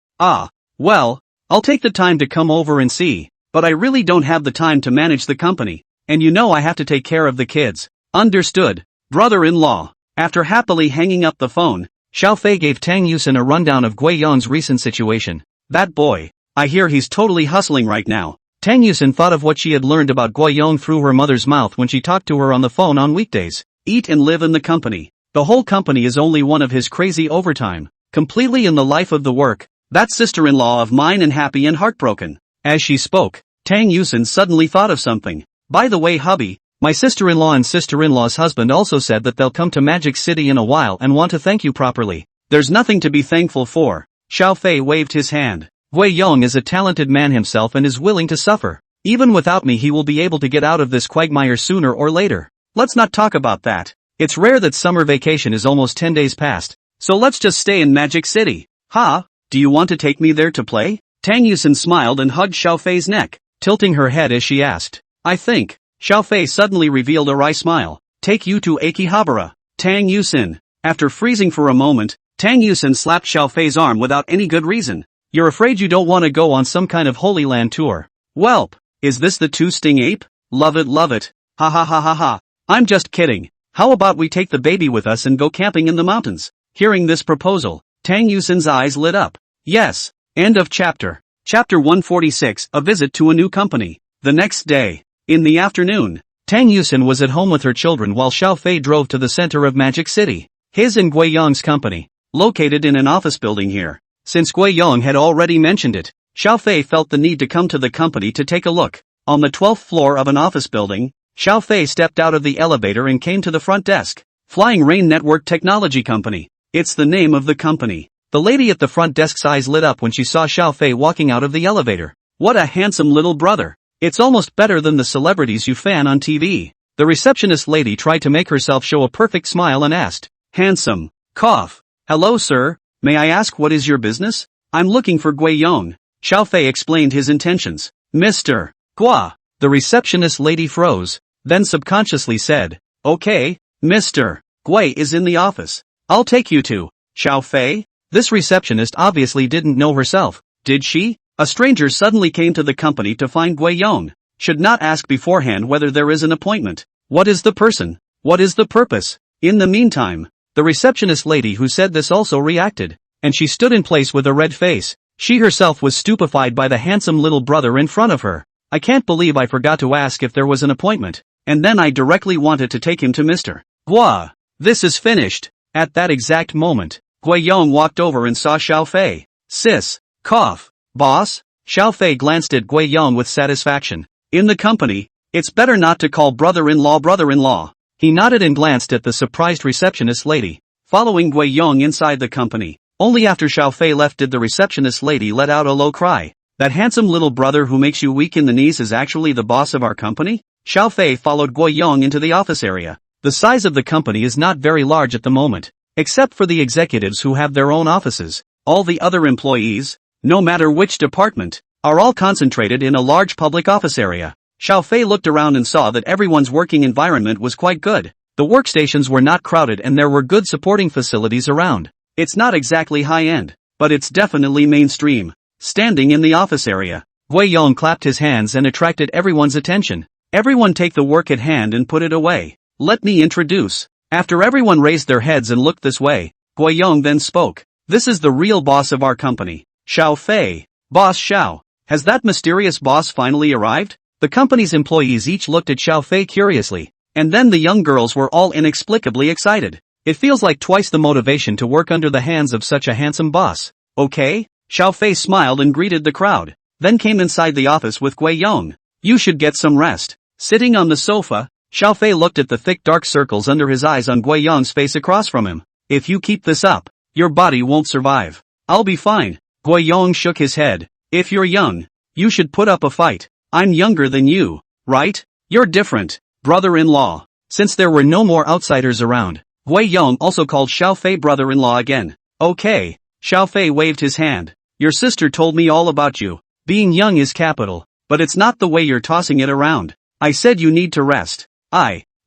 A: Well, I'll take the time to come over and see, but I really don't have the time to manage the company, and you know I have to take care of the kids. Understood, brother-in-law. After happily hanging up the phone, Xiaofei gave Tang Yusin a rundown of Guiyong's recent situation. That boy, I hear he's totally hustling right now. Tang Yusin thought of what she had learned about Guiyong through her mother's mouth when she talked to her on the phone on weekdays. Eat and live in the company. The whole company is only one of his crazy overtime, completely in the life of the work. That sister-in-law of mine and happy and heartbroken. As she spoke, Tang Yusin suddenly thought of something. By the way, hubby, my sister-in-law and sister-in-law's husband also said that they'll come to Magic City in a while and want to thank you properly. There's nothing to be thankful for. Xiao Fei waved his hand. Wei Yong is a talented man himself and is willing to suffer. Even without me he will be able to get out of this quagmire sooner or later. Let's not talk about that. It's rare that summer vacation is almost 10 days past. So let's just stay in Magic City. Ha? Do you want to take me there to play? Tang Yusin smiled and hugged Xiao Fei's neck, tilting her head as she asked. I think. Xiao Fei suddenly revealed a wry smile. Take you to Akihabara. Tang Yusin. After freezing for a moment, Tang Yusin slapped Xiao Fei's arm without any good reason. You're afraid you don't want to go on some kind of Holy Land tour. Welp. Is this the two-sting ape? Love it, love it. Ha ha ha ha ha. I'm just kidding. How about we take the baby with us and go camping in the mountains? Hearing this proposal, Tang Yusin's eyes lit up. Yes. End of chapter. Chapter 146, A Visit to a New Company. The next day. In the afternoon, Tang Yusin was at home with her children while Xiao Fei drove to the center of Magic City. His and Gui Yong's company, located in an office building here. Since Gui Yong had already mentioned it, Xiao Fei felt the need to come to the company to take a look. On the 12th floor of an office building, Xiao Fei stepped out of the elevator and came to the front desk. Flying Rain Network Technology Company. It's the name of the company. The lady at the front desk's eyes lit up when she saw Xiao Fei walking out of the elevator. What a handsome little brother. It's almost better than the celebrities you fan on TV. The receptionist lady tried to make herself show a perfect smile and asked, handsome. Cough. Hello sir, may I ask what is your business? I'm looking for Gui Yong. Xiao Fei explained his intentions. Mr. Gua. The receptionist lady froze, then subconsciously said, okay, Mr. Gui is in the office. I'll take you to Xiao Fei. This receptionist obviously didn't know herself, did she? A stranger suddenly came to the company to find Gui Yong. Should not ask beforehand whether there is an appointment. What is the person? What is the purpose? In the meantime, the receptionist lady who said this also reacted, and she stood in place with a red face. She herself was stupefied by the handsome little brother in front of her. I can't believe I forgot to ask if there was an appointment, and then I directly wanted to take him to Mr. Gua. This is finished. At that exact moment, Gui Yong walked over and saw Xiao Fei. Sis. Cough. Boss? Xiao Fei glanced at Gui Yong with satisfaction. In the company, it's better not to call brother-in-law. He nodded and glanced at the surprised receptionist lady. Following Gui Yong inside the company, only after Xiao Fei left did the receptionist lady let out a low cry. That handsome little brother who makes you weak in the knees is actually the boss of our company? Xiao Fei followed Gui Yong into the office area. The size of the company is not very large at the moment, except for the executives who have their own offices. All the other employees, no matter which department, are all concentrated in a large public office area. Xiao Fei looked around and saw that everyone's working environment was quite good. The workstations were not crowded and there were good supporting facilities around. It's not exactly high-end, but it's definitely mainstream. Standing in the office area, Gui Yong clapped his hands and attracted everyone's attention. Everyone take the work at hand and put it away. Let me introduce. After everyone raised their heads and looked this way, Gui Yong then spoke. This is the real boss of our company, Xiao Fei. Boss Xiao. Has that mysterious boss finally arrived? The company's employees each looked at Xiao Fei curiously, and then the young girls were all inexplicably excited. It feels like twice the motivation to work under the hands of such a handsome boss. Okay? Xiao Fei smiled and greeted the crowd, then came inside the office with Gui Yong. You should get some rest. Sitting on the sofa, Xiao Fei looked at the thick dark circles under his eyes on Gui Yong's face across from him. If you keep this up, your body won't survive. I'll be fine. Gui Yong shook his head. If you're young, you should put up a fight. I'm younger than you, right? You're different, brother-in-law. Since there were no more outsiders around, Gui Yong also called Xiao Fei brother-in-law again. Okay. Xiao Fei waved his hand. Your sister told me all about you. Being young is capital, but it's not the way you're tossing it around. I said you need to rest.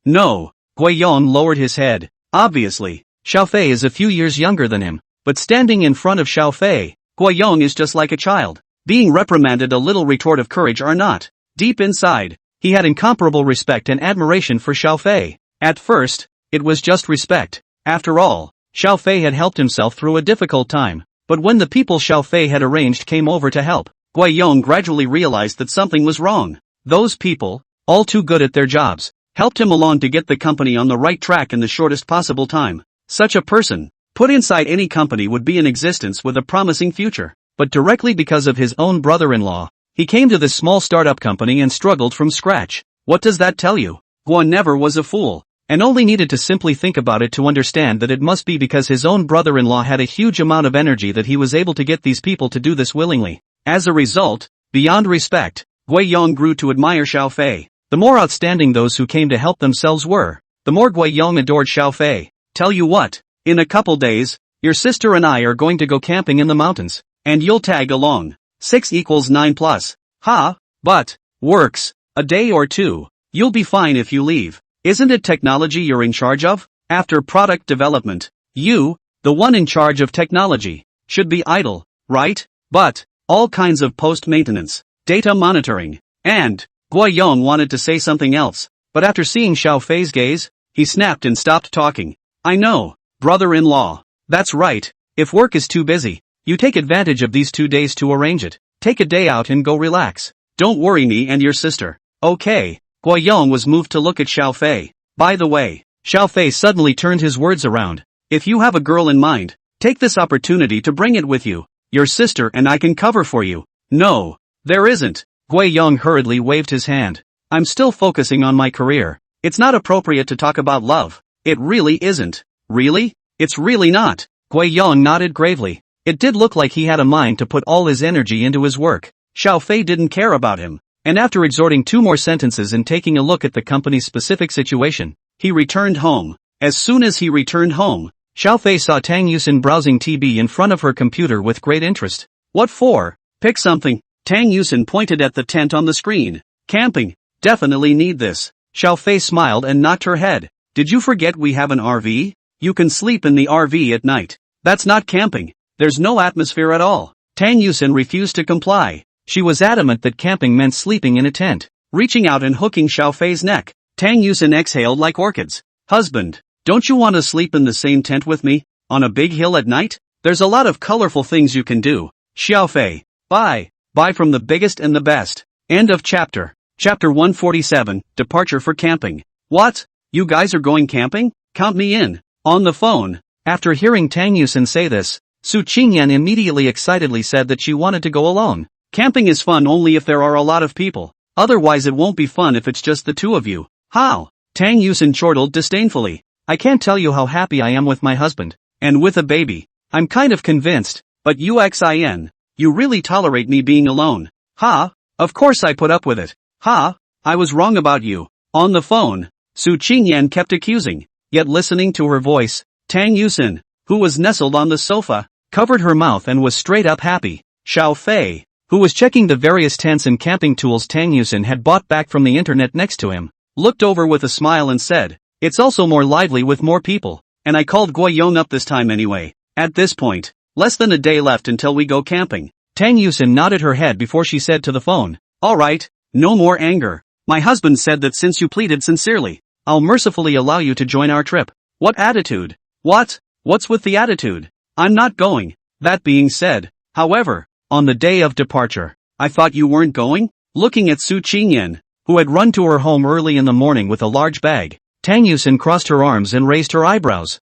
A: No. Gui Yong lowered his head. Obviously, Xiao Fei is a few years younger than him, but standing in front of Xiao Fei, Gui Yong is just like a child, being reprimanded a little retort of courage or not. Deep inside, he had incomparable respect and admiration for Xiao Fei. At first, it was just respect. After all, Xiao Fei had helped himself through a difficult time. But when the people Xiao Fei had arranged came over to help, Gui Yong gradually realized that something was wrong. Those people, all too good at their jobs, helped him along to get the company on the right track in the shortest possible time. Such a person, put inside any company, would be in existence with a promising future. But directly because of his own brother-in-law, he came to this small startup company and struggled from scratch. What does that tell you? Guo never was a fool, and only needed to simply think about it to understand that it must be because his own brother-in-law had a huge amount of energy that he was able to get these people to do this willingly. As a result, beyond respect, Gui Yong grew to admire Xiao Fei. The more outstanding those who came to help themselves were, the more Gui Yong adored Xiao Fei. Tell you what, in a couple days, your sister and I are going to go camping in the mountains, and you'll tag along. 6 = 9 plus. Ha, but, works, a day or two, you'll be fine if you leave. Isn't it technology you're in charge of? After product development, you, the one in charge of technology, should be idle, right? But, all kinds of post-maintenance, data monitoring, and, Gui Yong wanted to say something else, but after seeing Xiao Fei's gaze, he snapped and stopped talking. I know, brother-in-law. That's right, if work is too busy, you take advantage of these 2 days to arrange it. Take a day out and go relax. Don't worry me and your sister. Okay. Gui Yong was moved to look at Xiao Fei. By the way, Xiao Fei suddenly turned his words around. If you have a girl in mind, take this opportunity to bring it with you. Your sister and I can cover for you. No, there isn't. Gui Yong hurriedly waved his hand. I'm still focusing on my career. It's not appropriate to talk about love. It really isn't. Really? It's really not. Gui Yong nodded gravely. It did look like he had a mind to put all his energy into his work. Xiao Fei didn't care about him, and after exhorting 2 more sentences and taking a look at the company's specific situation, he returned home. As soon as he returned home, Xiao Fei saw Tang Yusin browsing TB in front of her computer with great interest. What for? Pick something. Tang Yusin pointed at the tent on the screen. Camping. Definitely need this. Xiao Fei smiled and nodded her head. Did you forget we have an RV? You can sleep in the RV at night. That's not camping. There's no atmosphere at all. Tang Yusin refused to comply. She was adamant that camping meant sleeping in a tent. Reaching out and hooking Xiao Fei's neck, Tang Yusin exhaled like orchids. Husband, don't you want to sleep in the same tent with me? On a big hill at night? There's a lot of colorful things you can do. Xiao Fei. Bye. Bye from the biggest and the best. End of chapter. Chapter 147, Departure for Camping. What? You guys are going camping? Count me in. On the phone. After hearing Tang Yusin say this, Su Qingyan immediately excitedly said that she wanted to go alone. Camping is fun only if there are a lot of people. Otherwise it won't be fun if it's just the 2 of you. How? Tang Yusin chortled disdainfully. I can't tell you how happy I am with my husband. And with a baby. I'm kind of convinced, but UXIN. You really tolerate me being alone. Ha? Of course I put up with it. Ha? I was wrong about you. On the phone, Su Qingyan kept accusing. Yet listening to her voice, Tang Yusin, who was nestled on the sofa, covered her mouth and was straight up happy. Xiao Fei, who was checking the various tents and camping tools Tang Yusin had bought back from the internet next to him, looked over with a smile and said, it's also more lively with more people, and I called Gui Yong up this time anyway. At this point, less than a day left until we go camping. Tang Yusin nodded her head before she said to the phone, alright, no more anger. My husband said that since you pleaded sincerely, I'll mercifully allow you to join our trip. What attitude? What? What's with the attitude? I'm not going. That being said, however, on the day of departure, I thought you weren't going? Looking at Su Qingyan, who had run to her home early in the morning with a large bag, Tang Yusin crossed her arms and raised her eyebrows.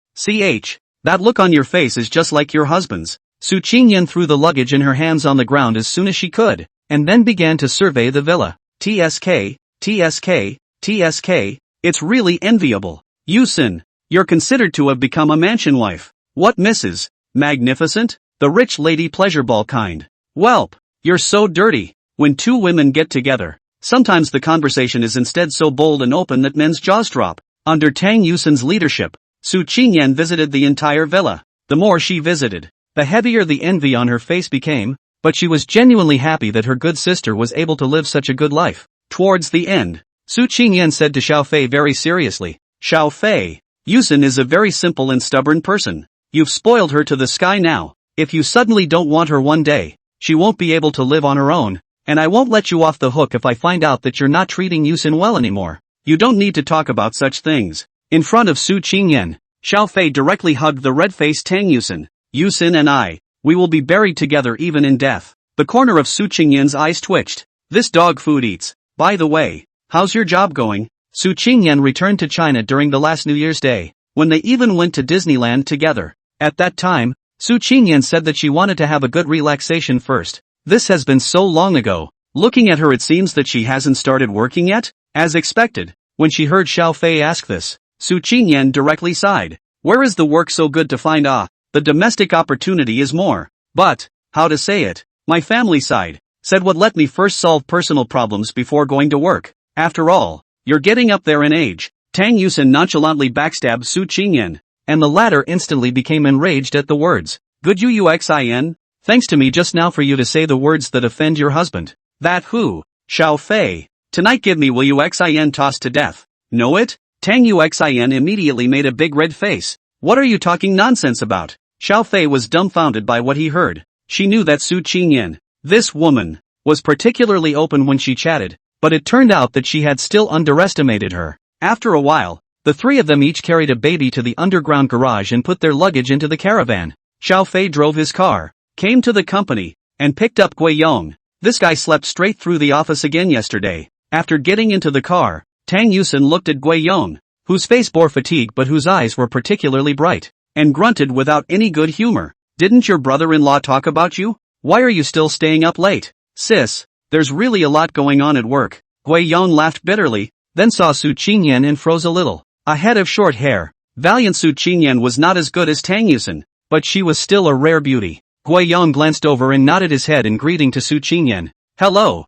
A: That look on your face is just like your husband's. Su Qingyan threw the luggage in her hands on the ground as soon as she could, and then began to survey the villa. TSK, TSK, TSK, it's really enviable. Yusin, you're considered to have become a mansion wife. What Mrs. Magnificent? The rich lady pleasure ball kind. Welp, you're so dirty. When 2 women get together, sometimes the conversation is instead so bold and open that men's jaws drop. Under Tang Yusin's leadership, Su Qingyan visited the entire villa. The more she visited, the heavier the envy on her face became, but she was genuinely happy that her good sister was able to live such a good life. Towards the end, Su Qingyan said to Xiao Fei very seriously, Xiao Fei, Yusin is a very simple and stubborn person. You've spoiled her to the sky now. If you suddenly don't want her one day, she won't be able to live on her own, and I won't let you off the hook if I find out that you're not treating Yusin well anymore. You don't need to talk about such things. In front of Su Qingyan, Xiao Fei directly hugged the red-faced Tang Yusin. Yusin and we will be buried together even in death. The corner of Su Qingyan's eyes twitched. This dog food eats. By the way, how's your job going? Su Qingyan returned to China during the last New Year's Day. when they even went to Disneyland together. At that time, Su Qingyan said that she wanted to have a good relaxation first. This has been so long ago. Looking at her, it seems that she hasn't started working yet? As expected, when she heard Xiao Fei ask this, Su Qingyan directly sighed. Where is the work so good to find? The domestic opportunity is more. But, how to say it? My family side said would let me first solve personal problems before going to work. After all, you're getting up there in age. Tang Yusin nonchalantly backstabbed Su Qingyan, and the latter instantly became enraged at the words. Good Uxin? Thanks to me just now for you to say the words that offend your husband. That who? Xiao Fei. Tonight give me will Uxin tossed to death. Know it? Tang Yuxin immediately made a big red face. What are you talking nonsense about? Xiao Fei was dumbfounded by what he heard. She knew that Su Qingyan, this woman, was particularly open when she chatted, but it turned out that she had still underestimated her. After a while, the three of them each carried a baby to the underground garage and put their luggage into the caravan. Xiao Fei drove his car, came to the company, and picked up Gui Yong. This guy slept straight through the office again yesterday. After getting into the car, Tang Yusin looked at Gui Yong, whose face bore fatigue but whose eyes were particularly bright, and grunted without any good humor. Didn't your brother-in-law talk about you? Why are you still staying up late? Sis, there's really a lot going on at work. Gui Yong laughed bitterly, then saw Su Qingyan and froze a little. A head of short hair, valiant Su Qingyan was not as good as Tang Yusin, but she was still a rare beauty. Gui Yong glanced over and nodded his head in greeting to Su Qingyan. Hello,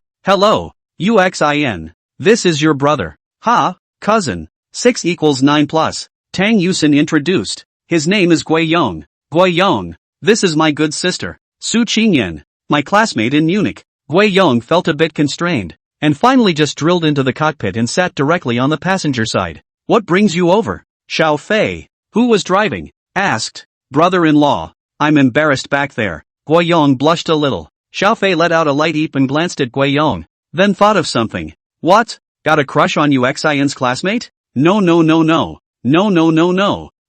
A: Uxin. This is your brother. Ha, cousin. 6 equals 9 plus. Tang Yusin introduced. His name is Gui Yong. Gui Yong, this is my good sister, Su Qingyan, my classmate in Munich. Gui Yong felt a bit constrained, and finally just drilled into the cockpit and sat directly on the passenger side. What brings you over? Xiao Fei, who was driving, asked. Brother-in-law. I'm embarrassed back there. Gui Yong blushed a little. Xiao Fei let out a light eep and glanced at Gui Yong, then thought of something. What? Got a crush on Uxin's classmate? No.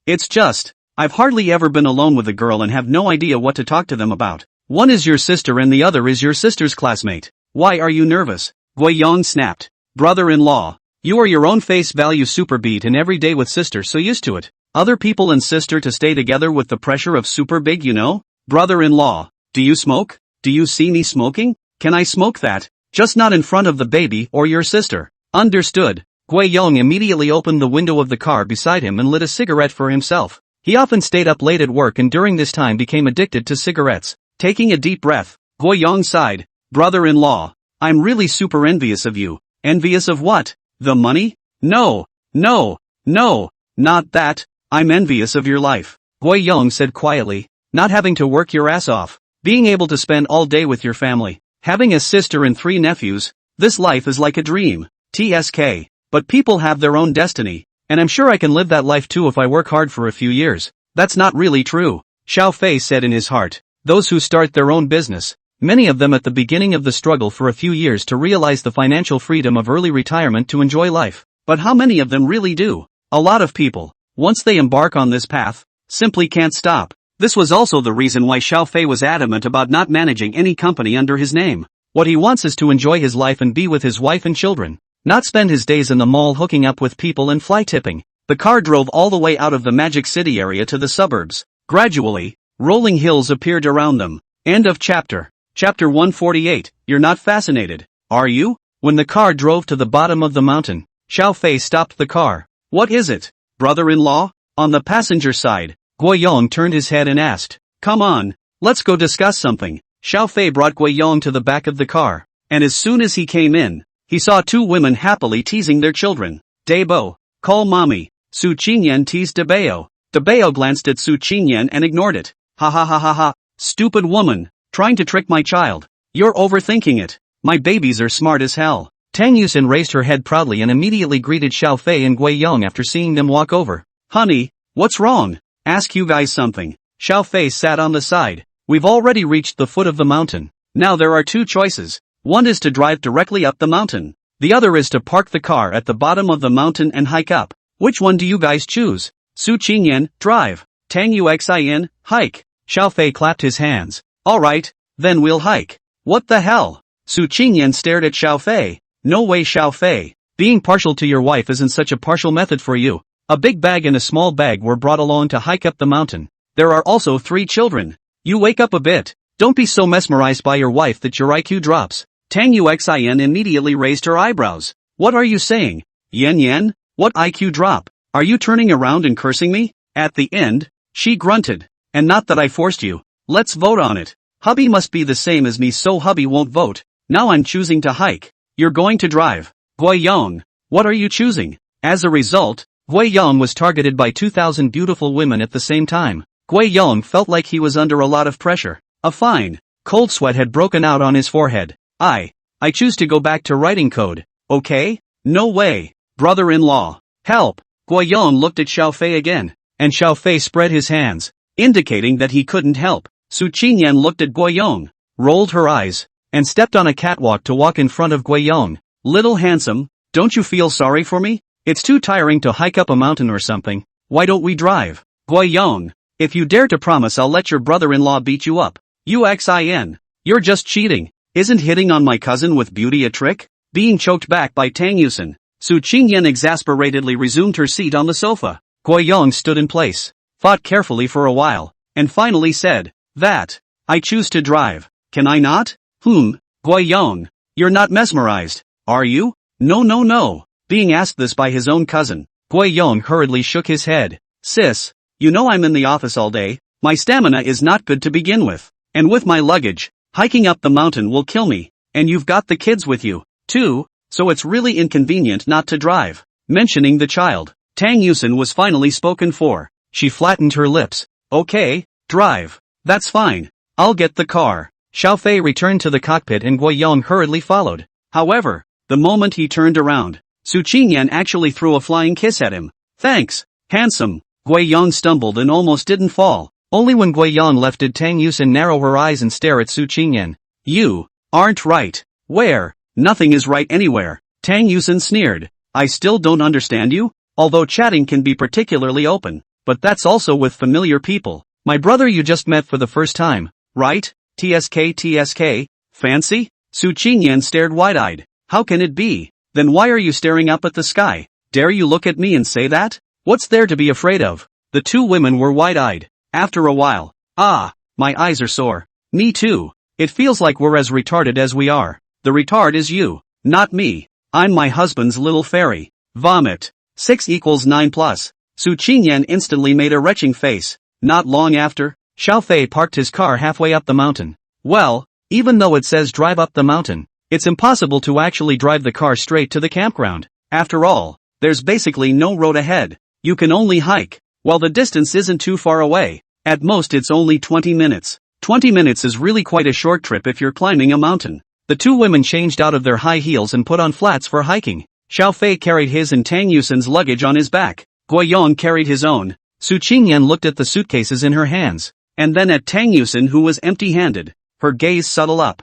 A: It's just, I've hardly ever been alone with a girl and have no idea what to talk to them about. One is your sister and the other is your sister's classmate. Why are you nervous? Gui Yong snapped. Brother-in-law, you are your own face value super beat and every day with sister so used to it. Other people and sister to stay together with the pressure of super big you know? Brother-in-law, do you smoke? Do you see me smoking? Can I smoke that? Just not in front of the baby or your sister. Understood. Gui Yong immediately opened the window of the car beside him and lit a cigarette for himself. He often stayed up late at work and during this time became addicted to cigarettes. Taking a deep breath, Gui Yong sighed. Brother-in-law, I'm really super envious of you. Envious of what? The money? No, not that. I'm envious of your life. Gui Yong said quietly. Not having to work your ass off. Being able to spend all day with your family. Having a sister and 3 nephews. This life is like a dream. TSK. But people have their own destiny. And I'm sure I can live that life too if I work hard for a few years. That's not really true. Xiao Fei said in his heart. Those who start their own business, many of them at the beginning of the struggle for a few years to realize the financial freedom of early retirement to enjoy life. But how many of them really do? A lot of people, once they embark on this path, simply can't stop. This was also the reason why Xiao Fei was adamant about not managing any company under his name. What he wants is to enjoy his life and be with his wife and children. Not spend his days in the mall hooking up with people and fly tipping. The car drove all the way out of the Magic City area to the suburbs. Gradually, rolling hills appeared around them. End of chapter. Chapter 148. You're not fascinated, are you? When the car drove to the bottom of the mountain, Xiao Fei stopped the car. What is it, brother-in-law? On the passenger side, Gui Yong turned his head and asked. Come on, let's go discuss something. Xiao Fei brought Gui Yong to the back of the car, and as soon as he came in, he saw 2 women happily teasing their children. Debo, call mommy. Su Qingyan teased Debeo. Debeo glanced at Su Qingyan and ignored it. Ha. Stupid woman, trying to trick my child. You're overthinking it. My babies are smart as hell. Tang Yusin raised her head proudly and immediately greeted Xiao Fei and Gui Yong after seeing them walk over. Honey, what's wrong? Ask you guys something. Xiao Fei sat on the side. We've already reached the foot of the mountain. Now there are 2 choices. One is to drive directly up the mountain. The other is to park the car at the bottom of the mountain and hike up. Which one do you guys choose? Su Qingyan, drive. Tang Yuxin, hike. Xiao Fei clapped his hands. Alright, then we'll hike. What the hell? Su Qingyan stared at Xiao Fei. No way Xiao Fei. Being partial to your wife isn't such a partial method for you. A big bag and a small bag were brought along to hike up the mountain. There are also 3 children. You wake up a bit. Don't be so mesmerized by your wife that your IQ drops. Tang Yuxin immediately raised her eyebrows. What are you saying? Yen Yen? What IQ drop? Are you turning around and cursing me? At the end, she grunted. And not that I forced you. Let's vote on it. Hubby must be the same as me, so hubby won't vote. Now I'm choosing to hike. You're going to drive. Guiyong. What are you choosing? As a result, Guiyong was targeted by 2,000 beautiful women at the same time. Guiyong felt like he was under a lot of pressure. A fine, cold sweat had broken out on his forehead. I choose to go back to writing code. Okay? No way. Brother-in-law. Help. Guiyong looked at Xiaofei again, and Xiaofei spread his hands, indicating that he couldn't help. Su Qingyan looked at Guiyong, rolled her eyes, and stepped on a catwalk to walk in front of Guiyong. Little handsome, don't you feel sorry for me? It's too tiring to hike up a mountain or something. Why don't we drive? Guiyong, if you dare to promise I'll let your brother-in-law beat you up. Uxin. You're just cheating. Isn't hitting on my cousin with beauty a trick? Being choked back by Tang Yusin, Su Qingyan exasperatedly resumed her seat on the sofa. Guiyong stood in place, thought carefully for a while, and finally said, that. I choose to drive. Can I not? Guiyong. You're not mesmerized, are you? No. Being asked this by his own cousin, Guiyong hurriedly shook his head. Sis, you know I'm in the office all day, my stamina is not good to begin with, and with my luggage, hiking up the mountain will kill me, and you've got the kids with you, too, so it's really inconvenient not to drive. Mentioning the child, Tang Yusin was finally spoken for. She flattened her lips. Okay, drive. That's fine. I'll get the car. Xiaofei returned to the cockpit and Guiyong hurriedly followed. However, the moment he turned around, Su Qingyan actually threw a flying kiss at him. Thanks, handsome. Guiyong stumbled and almost didn't fall. Only when Guiyong left did Tang Yusin narrow her eyes and stare at Su Qingyan. You aren't right. Where? Nothing is right anywhere. Tang Yusin sneered. I still don't understand you? Although chatting can be particularly open, but that's also with familiar people. My brother you just met for the first time, right? TSK, fancy? Su Qingyan stared wide-eyed. How can it be? Then why are you staring up at the sky? Dare you look at me and say that? What's there to be afraid of? The 2 women were wide-eyed. After a while, my eyes are sore. Me too. It feels like we're as retarded as we are. The retard is you, not me. I'm my husband's little fairy. Vomit. 6 = 9 plus. Su Qingyan instantly made a retching face. Not long after, Xiaofei parked his car halfway up the mountain. Well, even though it says drive up the mountain, it's impossible to actually drive the car straight to the campground. After all, there's basically no road ahead. You can only hike. While the distance isn't too far away, at most it's only 20 minutes. 20 minutes is really quite a short trip if you're climbing a mountain. The 2 women changed out of their high heels and put on flats for hiking. Xiaofei carried his and Tang Yusin's luggage on his back. Guiyong carried his own. Su Qingyan looked at the suitcases in her hands, and then at Tang Yusin who was empty-handed. Her gaze subtle up.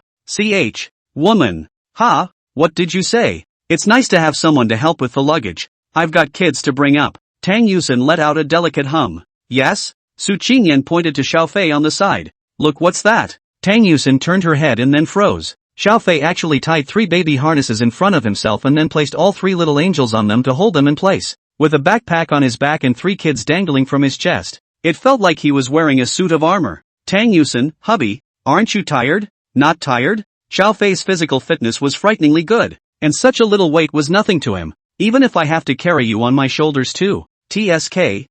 A: Woman. Ha? What did you say? It's nice to have someone to help with the luggage. I've got kids to bring up. Tang Yusin let out a delicate hum. Yes? Su Qingyan pointed to Xiaofei on the side. Look, what's that? Tang Yusin turned her head and then froze. Xiaofei actually tied 3 baby harnesses in front of himself and then placed all 3 little angels on them to hold them in place. With a backpack on his back and 3 kids dangling from his chest, it felt like he was wearing a suit of armor. Tang Yusin, hubby, aren't you tired? Not tired? Xiaofei's physical fitness was frighteningly good, and such a little weight was nothing to him. Even if I have to carry you on my shoulders too. TSK.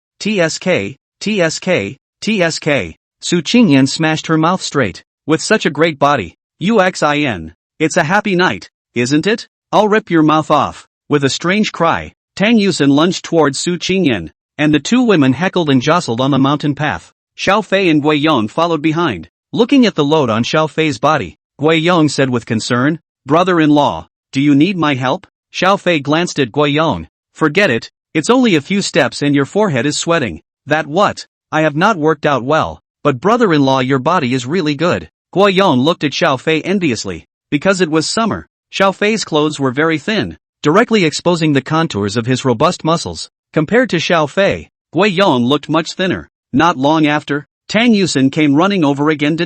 A: Su Qingyan smashed her mouth straight. With such a great body. Uxin. It's a happy night, isn't it? I'll rip your mouth off. With a strange cry, Tang Yusin lunged towards Su Qingyan, and the 2 women heckled and jostled on the mountain path. Xiaofei and Guiyong followed behind. Looking at the load on Xiaofei's body, Guiyong said with concern, brother-in-law, do you need my help? Xiaofei glanced at Guiyong. Forget it, it's only a few steps and your forehead is sweating. That what? I have not worked out well, but brother-in-law your body is really good. Guiyong looked at Xiaofei enviously. Because it was summer, Xiaofei's clothes were very thin, directly exposing the contours of his robust muscles. Compared to Xiaofei, Guiyong looked much thinner. Not long after, Tang Yusin came running over again.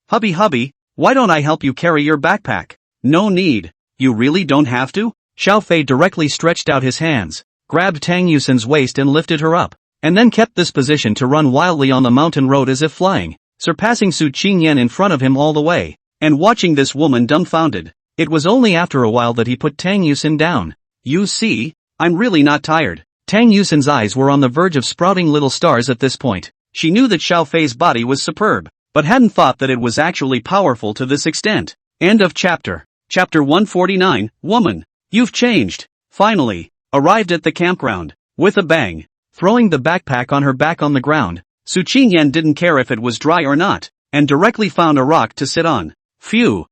A: Hubby, why don't I help you carry your backpack? No need. You really don't have to? Xiaofei directly stretched out his hands. grabbed Tang Yusin's waist and lifted her up, and then kept this position to run wildly on the mountain road as if flying, surpassing Su Qingyan in front of him all the way, and watching this woman dumbfounded. It was only after a while that he put Tang Yusin down. You see, I'm really not tired. Tang Yusin's eyes were on the verge of sprouting little stars at this point. She knew that Xiao Fei's body was superb, but hadn't thought that it was actually powerful to this extent. End of chapter. Chapter 149, Woman. You've changed. Finally, arrived at the campground. With a bang. Throwing the backpack on her back on the ground, Su Qingyan didn't care if it was dry or not, and directly found a rock to sit on. Phew.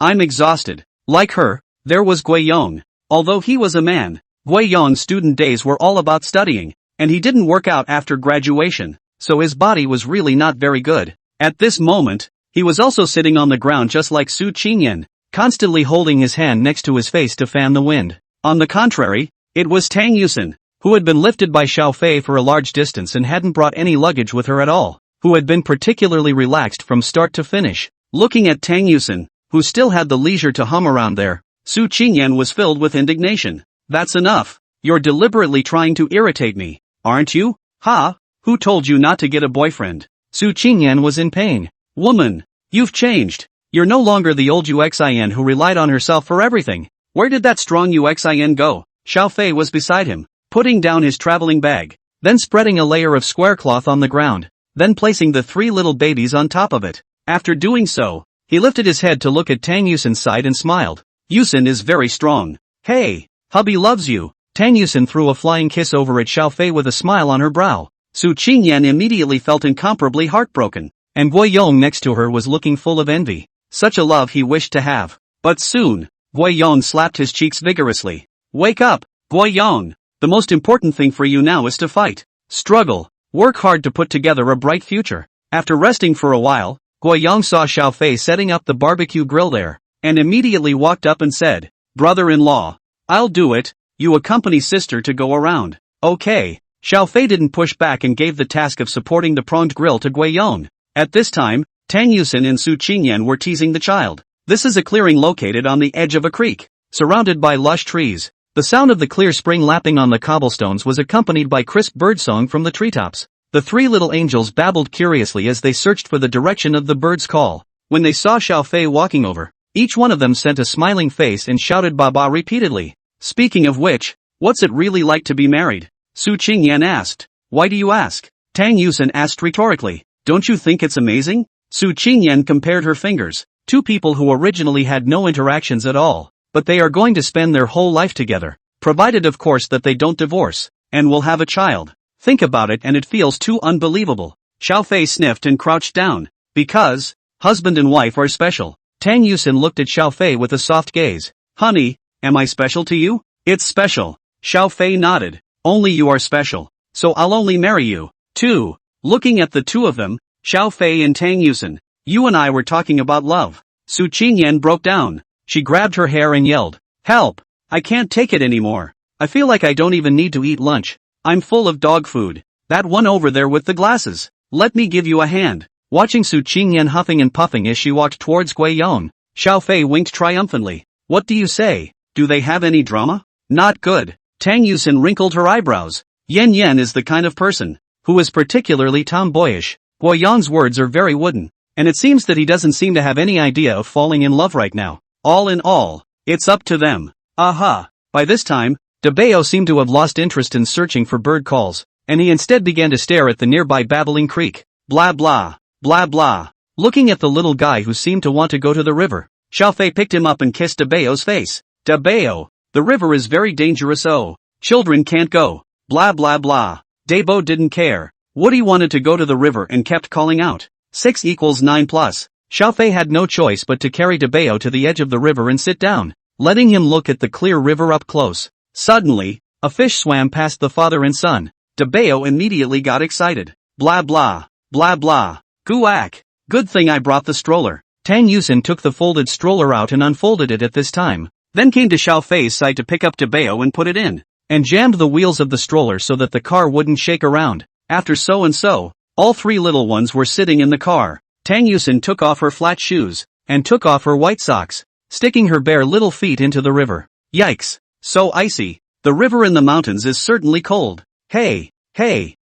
A: I'm exhausted. Like her, there was Gui Yong. Although he was a man, Gui Yong's student days were all about studying, and he didn't work out after graduation, so his body was really not very good. At this moment, he was also sitting on the ground just like Su Qingyan, constantly holding his hand next to his face to fan the wind. On the contrary, it was Tang Yusin, who had been lifted by Xiao Fei for a large distance and hadn't brought any luggage with her at all, who had been particularly relaxed from start to finish. Looking at Tang Yusin, who still had the leisure to hum around there, Su Qingyan was filled with indignation. That's enough. You're deliberately trying to irritate me, aren't you? Ha? Who told you not to get a boyfriend? Su Qingyan was in pain. Woman, you've changed. You're no longer the old Uxin who relied on herself for everything. Where did that strong Uxin go? Xiao Fei was beside him, putting down his traveling bag, then spreading a layer of square cloth on the ground, then placing the 3 little babies on top of it. After doing so, he lifted his head to look at Tang Yusin's side and smiled. Yusin is very strong. Hey, hubby loves you. Tang Yusin threw a flying kiss over at Xiao Fei with a smile on her brow. Su Qingyan immediately felt incomparably heartbroken, and Gui Yong next to her was looking full of envy. Such a love he wished to have. But soon, Gui Yong slapped his cheeks vigorously. Wake up, Gui Yong. The most important thing for you now is to fight, struggle, work hard to put together a bright future. After resting for a while, Gui Yong saw Xiao Fei setting up the barbecue grill there, and immediately walked up and said, Brother-in-law, I'll do it, you accompany sister to go around. Okay. Xiao Fei didn't push back and gave the task of supporting the pronged grill to Gui Yong. At this time, Tang Yusin and Su Qingyan were teasing the child. This is a clearing located on the edge of a creek, surrounded by lush trees. The sound of the clear spring lapping on the cobblestones was accompanied by crisp birdsong from the treetops. The 3 little angels babbled curiously as they searched for the direction of the bird's call. When they saw Xiao Fei walking over, each one of them sent a smiling face and shouted Baba repeatedly. Speaking of which, what's it really like to be married? Su Qingyan asked. Why do you ask? Tang Yusin asked rhetorically. Don't you think it's amazing? Su Qingyan compared her fingers. 2 people who originally had no interactions at all, but they are going to spend their whole life together, provided of course that they don't divorce, and will have a child. Think about it and it feels too unbelievable. Xiao Fei sniffed and crouched down. Because, husband and wife are special. Tang Yusin looked at Xiao Fei with a soft gaze. Honey, am I special to you? It's special. Xiao Fei nodded. Only you are special. So I'll only marry you. 2. Looking at the 2 of them, Xiao Fei and Tang Yusin. You and I were talking about love. Su Qingyan broke down. She grabbed her hair and yelled. Help! I can't take it anymore. I feel like I don't even need to eat lunch. I'm full of dog food. That one over there with the glasses. Let me give you a hand. Watching Su Qingyan huffing and puffing as she walked towards Gui Yong, Xiao Fei winked triumphantly. What do you say? Do they have any drama? Not good. Tang Yusin wrinkled her eyebrows. Yen Yen is the kind of person who is particularly tomboyish. Gui Yong's words are very wooden, and it seems that he doesn't seem to have any idea of falling in love right now. All in all, it's up to them. Aha! By this time, Dabeo seemed to have lost interest in searching for bird calls, and he instead began to stare at the nearby babbling creek. Blah blah, blah blah. Looking at the little guy who seemed to want to go to the river, Xiao Fei picked him up and kissed Dabeo's face. Dabeo, the river is very dangerous. Oh, children can't go. Blah blah blah. Dabo didn't care. Woody wanted to go to the river and kept calling out. 6 = 9 plus. Xiao Fei had no choice but to carry Dabeo to the edge of the river and sit down, letting him look at the clear river up close. Suddenly, a fish swam past the father and son. Dabeo immediately got excited. Blah blah, blah blah. Guac. Good thing I brought the stroller. Tang Yusin took the folded stroller out and unfolded it at this time, then came to Xiao Fei's side to pick up Dabeo and put it in, and jammed the wheels of the stroller so that the car wouldn't shake around. After so and so, all 3 little ones were sitting in the car. Tang Yusin took off her flat shoes, and took off her white socks, sticking her bare little feet into the river. Yikes! So icy. The river in the mountains is certainly cold. Hey,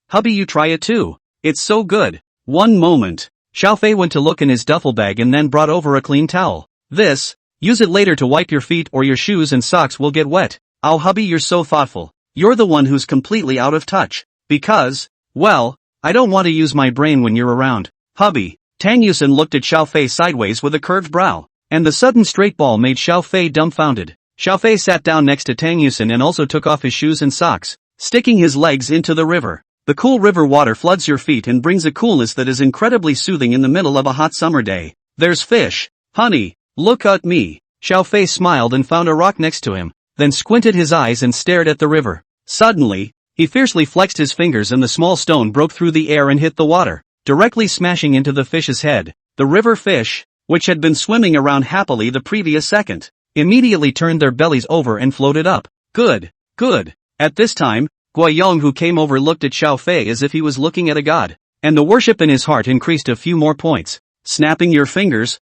A: hubby, you try it too. It's so good. One moment. Xiaofei went to look in his duffel bag and then brought over a clean towel. Use it later to wipe your feet or your shoes and socks will get wet. Oh hubby, you're so thoughtful. You're the one who's completely out of touch. Because, well, I don't want to use my brain when you're around. Hubby. Tang Yusin looked at Xiaofei sideways with a curved brow. And the sudden straight ball made Xiaofei dumbfounded. Xiaofei sat down next to Tang Yusin and also took off his shoes and socks, sticking his legs into the river. The cool river water floods your feet and brings a coolness that is incredibly soothing in the middle of a hot summer day. There's fish. Honey, look at me. Xiaofei smiled and found a rock next to him, then squinted his eyes and stared at the river. Suddenly, he fiercely flexed his fingers and the small stone broke through the air and hit the water, directly smashing into the fish's head. The river fish, which had been swimming around happily the previous second, immediately turned their bellies over and floated up. Good. At this time, Guiyong, who came over, looked at Xiaofei as if he was looking at a god, and the worship in his heart increased a few more points. Snapping your fingers,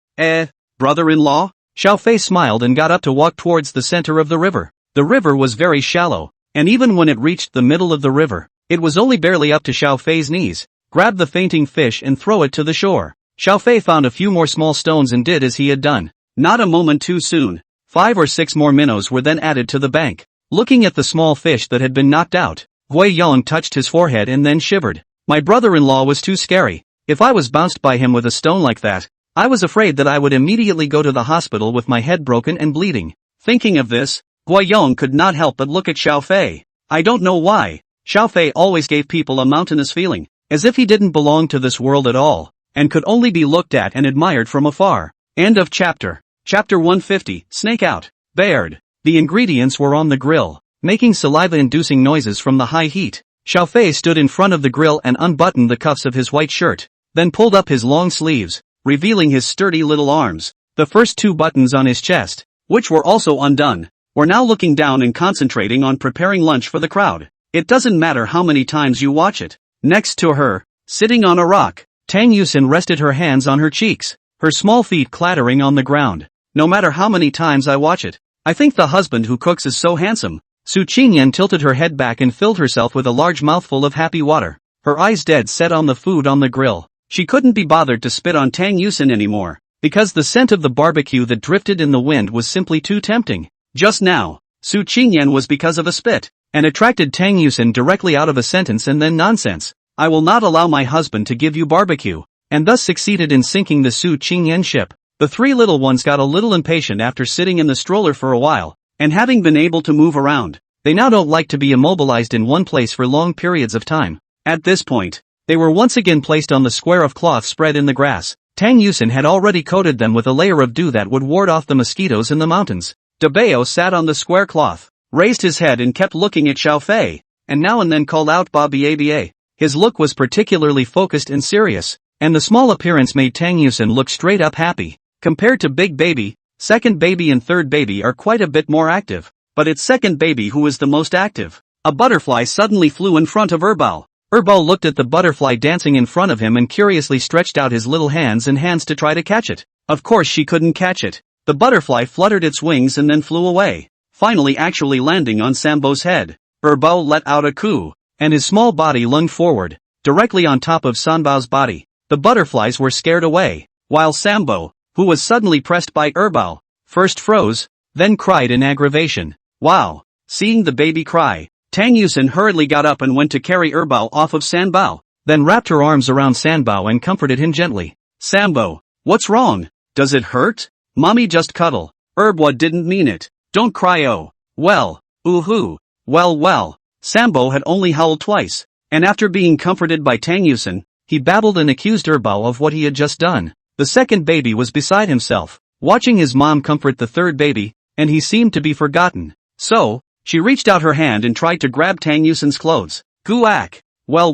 A: brother-in-law? Xiaofei smiled and got up to walk towards the center of the river. The river was very shallow, and even when it reached the middle of the river, it was only barely up to Xiaofei's knees. Grab the fainting fish and throw it to the shore. Xiaofei found a few more small stones and did as he had done. Not a moment too soon. 5 or 6 more minnows were then added to the bank. Looking at the small fish that had been knocked out, Guiyong touched his forehead and then shivered. My brother-in-law was too scary. If I was bounced by him with a stone like that, I was afraid that I would immediately go to the hospital with my head broken and bleeding. Thinking of this, Guiyong could not help but look at Xiaofei. I don't know why. Xiaofei always gave people a mountainous feeling, as if he didn't belong to this world at all, and could only be looked at and admired from afar. End of chapter. Chapter 150, Snake Out. Baird. The ingredients were on the grill, making saliva-inducing noises from the high heat. Xiaofei stood in front of the grill and unbuttoned the cuffs of his white shirt, then pulled up his long sleeves, revealing his sturdy little arms. The first 2 buttons on his chest, which were also undone, were now looking down and concentrating on preparing lunch for the crowd. It doesn't matter how many times you watch it. Next to her, sitting on a rock, Tang Yusin rested her hands on her cheeks, her small feet clattering on the ground. No matter how many times I watch it, I think the husband who cooks is so handsome. Su Qingyan tilted her head back and filled herself with a large mouthful of happy water, her eyes dead set on the food on the grill. She couldn't be bothered to spit on Tang Yusin anymore, because the scent of the barbecue that drifted in the wind was simply too tempting. Just now, Su Qingyan was because of a spit, and attracted Tang Yusin directly out of a sentence and then nonsense. I will not allow my husband to give you barbecue, and thus succeeded in sinking the Su Qingyan ship. The 3 little ones got a little impatient after sitting in the stroller for a while, and having been able to move around. They now don't like to be immobilized in one place for long periods of time. At this point, they were once again placed on the square of cloth spread in the grass. Tang Yusin had already coated them with a layer of dew that would ward off the mosquitoes in the mountains. Dabeo sat on the square cloth, raised his head and kept looking at Xiaofei, and now and then called out ba ba. His look was particularly focused and serious, and the small appearance made Tang Yusin look straight up happy. Compared to Big Baby, Second Baby and Third Baby are quite a bit more active, but it's Second Baby who is the most active. A butterfly suddenly flew in front of Erbao. Erbao looked at the butterfly dancing in front of him and curiously stretched out his little hands to try to catch it. Of course she couldn't catch it. The butterfly fluttered its wings and then flew away, finally actually landing on Sambo's head. Erbao let out a coo, and his small body lunged forward, directly on top of Sanbao's body. The butterflies were scared away, while Sambo, who was suddenly pressed by Erbao, first froze, then cried in aggravation. Wow! Seeing the baby cry, Tang Yusin hurriedly got up and went to carry Erbao off of Sanbao, then wrapped her arms around Sanbao and comforted him gently. Sambo, what's wrong? Does it hurt? Mommy just cuddle. Erbwa didn't mean it. Don't cry. Oh. Well. Ooh-hoo. Well. Sambo had only howled twice, and after being comforted by Tang Yusin, he babbled and accused Erbao of what he had just done. The second baby was beside himself, watching his mom comfort the third baby, and he seemed to be forgotten. So, she reached out her hand and tried to grab Tang Yusin's clothes. Goo-ack. Well.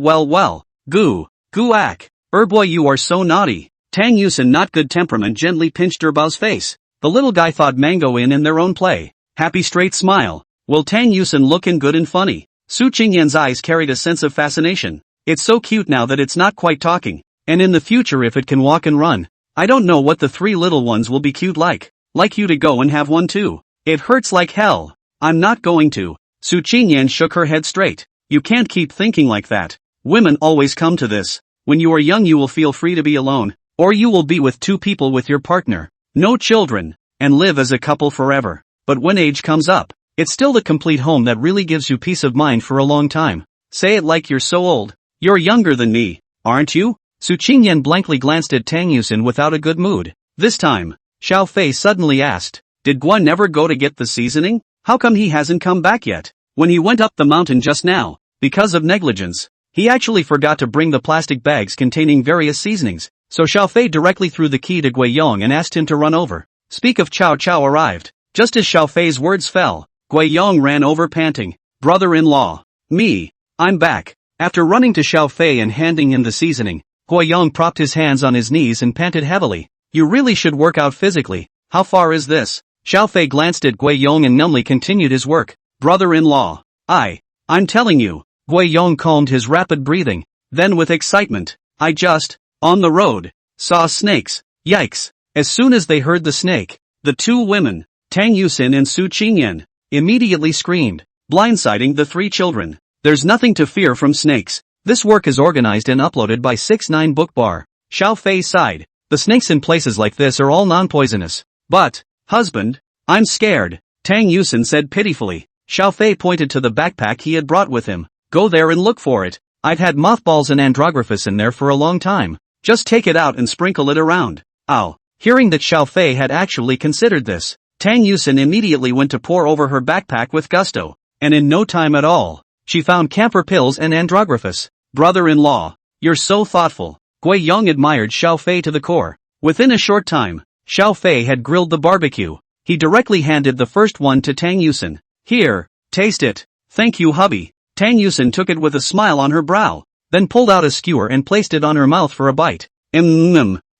A: Goo-ack. Erbwa, you are so naughty. Tang Yusin, not good temperament, gently pinched Erbao's face. The little guy thought mango in their own play. Happy straight smile. Will Tang Yusin lookin' good and funny? Su Qingyan's eyes carried a sense of fascination. It's so cute now that it's not quite talking. And in the future, if it can walk and run, I don't know what the 3 little ones will be cute like. Like you to go and have one too. It hurts like hell. I'm not going to. Su Qingyan shook her head straight. You can't keep thinking like that. Women always come to this. When you are young you will feel free to be alone, or you will be with two people with your partner, no children, and live as a couple forever. But when age comes up, it's still the complete home that really gives you peace of mind for a long time. Say it like you're so old. You're younger than me, aren't you? Su Qingyan blankly glanced at Tang Yusin without a good mood. This time, Xiao Fei suddenly asked, did Guan never go to get the seasoning? How come he hasn't come back yet? When he went up the mountain just now, because of negligence, he actually forgot to bring the plastic bags containing various seasonings, so Xiao Fei directly threw the key to Gui Yong and asked him to run over. Speak of Chow Chow arrived. Just as Xiao Fei's words fell, Gui Yong ran over panting. Brother-in-law. Me. I'm back. After running to Xiao Fei and handing him the seasoning, Gui Yong propped his hands on his knees and panted heavily. You really should work out physically. How far is this? Xiao Fei glanced at Gui Yong and numbly continued his work. Brother-in-law. I'm telling you. Gui Yong calmed his rapid breathing. Then with excitement, I just, on the road, saw snakes. Yikes. As soon as they heard the snake, the two women, Tang Yusin and Su Qingyan, immediately screamed, blindsiding the three children. There's nothing to fear from snakes. This work is organized and uploaded by 69 Book Bar. Xiao Fei sighed. The snakes in places like this are all non-poisonous. But, husband, I'm scared, Tang Yusin said pitifully. Xiao Fei pointed to the backpack he had brought with him. Go there and look for it. I've had mothballs and andrographis in there for a long time. Just take it out and sprinkle it around. Ow. Hearing that Xiao Fei had actually considered this, Tang Yusin immediately went to pour over her backpack with gusto, and in no time at all, she found camphor pills and andrographis. Brother-in-law, you're so thoughtful. Gui Yong admired Xiao Fei to the core. Within a short time, Xiao Fei had grilled the barbecue. He directly handed the first one to Tang Yusin. Here, taste it. Thank you, hubby. Tang Yusin took it with a smile on her brow, then pulled out a skewer and placed it on her mouth for a bite.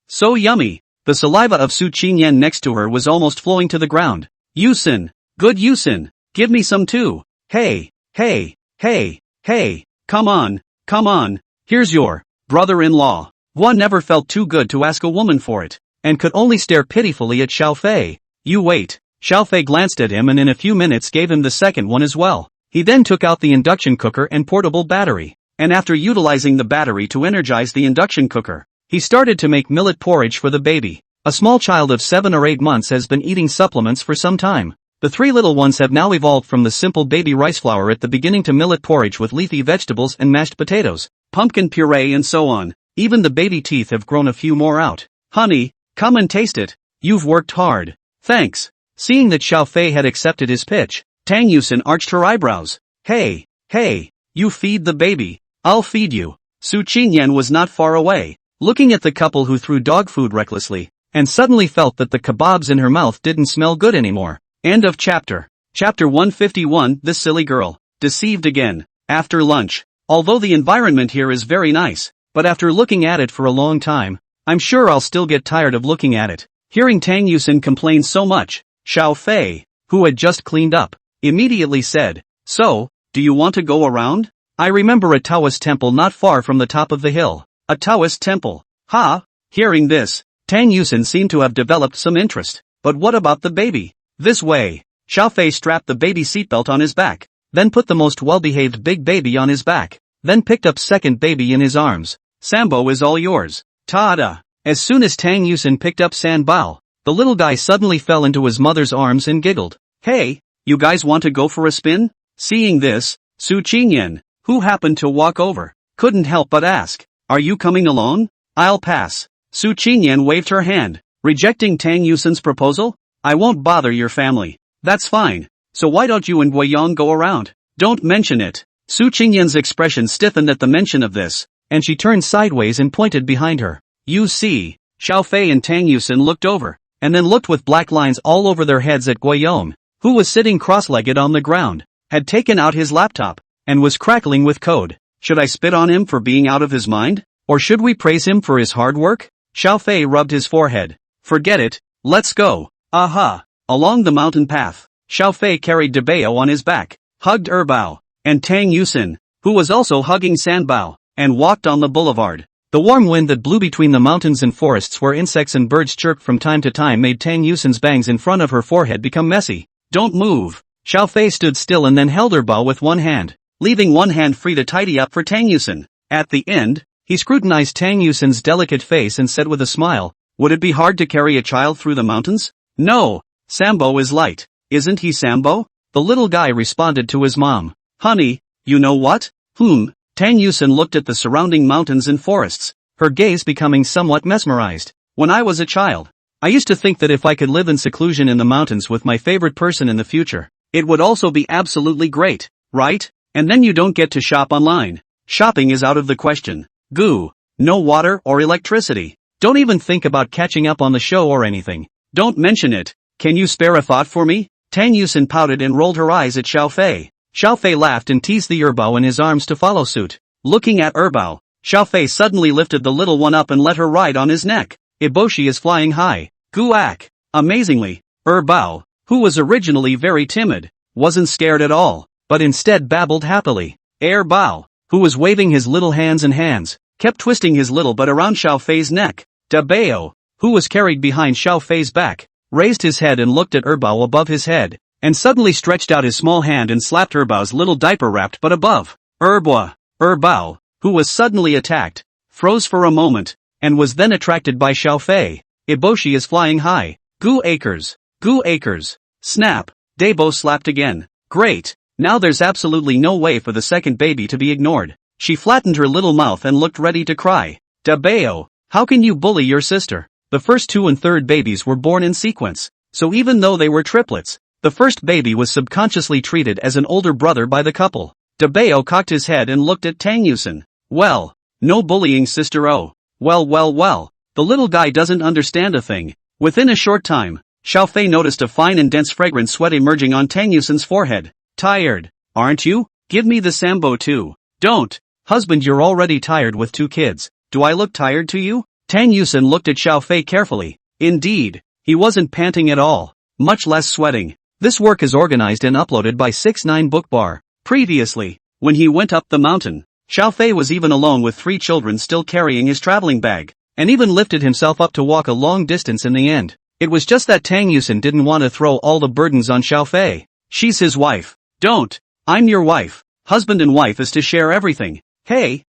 A: So yummy. The saliva of Su Qingyan next to her was almost flowing to the ground. Yusin, good Yusin, give me some too. Hey, come on, here's your brother-in-law. Guan never felt too good to ask a woman for it, and could only stare pitifully at Xiao Fei. You wait. Xiao Fei glanced at him and in a few minutes gave him the second one as well. He then took out the induction cooker and portable battery, and after utilizing the battery to energize the induction cooker, he started to make millet porridge for the baby. A small child of 7 or 8 months has been eating supplements for some time. The three little ones have now evolved from the simple baby rice flour at the beginning to millet porridge with leafy vegetables and mashed potatoes, pumpkin puree and so on. Even the baby teeth have grown a few more out. Honey, come and taste it. You've worked hard. Thanks. Seeing that Xiao Fei had accepted his pitch, Tang Yusin arched her eyebrows. Hey, you feed the baby. I'll feed you. Su Qingyan was not far away, looking at the couple who threw dog food recklessly, and suddenly felt that the kebabs in her mouth didn't smell good anymore. End of chapter. Chapter 151. This silly girl. Deceived again. After lunch. Although the environment here is very nice, but after looking at it for a long time, I'm sure I'll still get tired of looking at it. Hearing Tang Yusin complain so much, Xiao Fei, who had just cleaned up, immediately said, So, do you want to go around? I remember a Taoist temple not far from the top of the hill. A Taoist temple. Ha! Hearing this, Tang Yusin seemed to have developed some interest. But what about the baby? This way. Xiao Fei strapped the baby seatbelt on his back, then put the most well-behaved big baby on his back, then picked up second baby in his arms. Sambo is all yours. Ta-da! As soon as Tang Yusin picked up Sanbao, the little guy suddenly fell into his mother's arms and giggled. Hey, you guys want to go for a spin? Seeing this, Su Qingyan, who happened to walk over, couldn't help but ask, Are you coming along? I'll pass. Su Qingyan waved her hand, rejecting Tang Yusin's proposal. I won't bother your family. That's fine. So why don't you and Guiyang go around? Don't mention it. Su Qingyan's expression stiffened at the mention of this, and she turned sideways and pointed behind her. You see, Xiao Fei and Tang Yusin looked over, and then looked with black lines all over their heads at Guiyang, who was sitting cross-legged on the ground, had taken out his laptop, and was crackling with code. Should I spit on him for being out of his mind? Or should we praise him for his hard work? Xiao Fei rubbed his forehead. Forget it, let's go. Aha! Along the mountain path, Xiao Fei carried Debao on his back, hugged Erbao, and Tang Yusin, who was also hugging Sanbao, and walked on the boulevard. The warm wind that blew between the mountains and forests where insects and birds chirped from time to time made Tang Yusin's bangs in front of her forehead become messy. Don't move, Xiao Fei stood still and then held her bow with one hand, leaving one hand free to tidy up for Tang Yusen. At the end, he scrutinized Tang Yusen's delicate face and said with a smile, "Would it be hard to carry a child through the mountains?" "No, Sambo is light, isn't he Sambo?" the little guy responded to his mom. "Honey, you know what?" Tang Yusen looked at the surrounding mountains and forests, her gaze becoming somewhat mesmerized. "When I was a child, I used to think that if I could live in seclusion in the mountains with my favorite person in the future, it would also be absolutely great, right? And then you don't get to shop online. Shopping is out of the question. Goo. No water or electricity. Don't even think about catching up on the show or anything. Don't mention it. Can you spare a thought for me?" Tang Yusen pouted and rolled her eyes at Xiao Fei. Xiao Fei laughed and teased the Erbao in his arms to follow suit. Looking at Erbao, Xiao Fei suddenly lifted the little one up and let her ride on his neck. Eboshi is flying high. Guak. Amazingly, Erbao, who was originally very timid, wasn't scared at all, but instead babbled happily. Erbao, who was waving his little hands, kept twisting his little butt around Xiao Fei's neck. Dabao, who was carried behind Xiao Fei's back, raised his head and looked at Erbao above his head, and suddenly stretched out his small hand and slapped Erbao's little diaper-wrapped butt above. Erbao, who was suddenly attacked, froze for a moment, and was then attracted by Xiao Fei. Eboshi is flying high. Goo acres. Snap. Dabo slapped again. Great. Now there's absolutely no way for the second baby to be ignored. She flattened her little mouth and looked ready to cry. Dabao, how can you bully your sister? The first two and third babies were born in sequence, so even though they were triplets, the first baby was subconsciously treated as an older brother by the couple. Dabao cocked his head and looked at Tang Yusen. Well, no bullying, sister. Oh. Well. The little guy doesn't understand a thing. Within a short time, Xiao Fei noticed a fine and dense fragrant sweat emerging on Tang Yusen's forehead. Tired, aren't you? Give me the Sambo too. Don't. Husband, you're already tired with 2 kids. Do I look tired to you? Tang Yusen looked at Xiao Fei carefully. Indeed, he wasn't panting at all, much less sweating. This work is organized and uploaded by 69 Bookbar. Previously, when he went up the mountain, Xiao Fei was even alone with 3 children still carrying his traveling bag, and even lifted himself up to walk a long distance in the end. It was just that Tang Yusen didn't want to throw all the burdens on Xiao Fei. She's his wife. Don't. I'm your wife. Husband and wife is to share everything. Hey.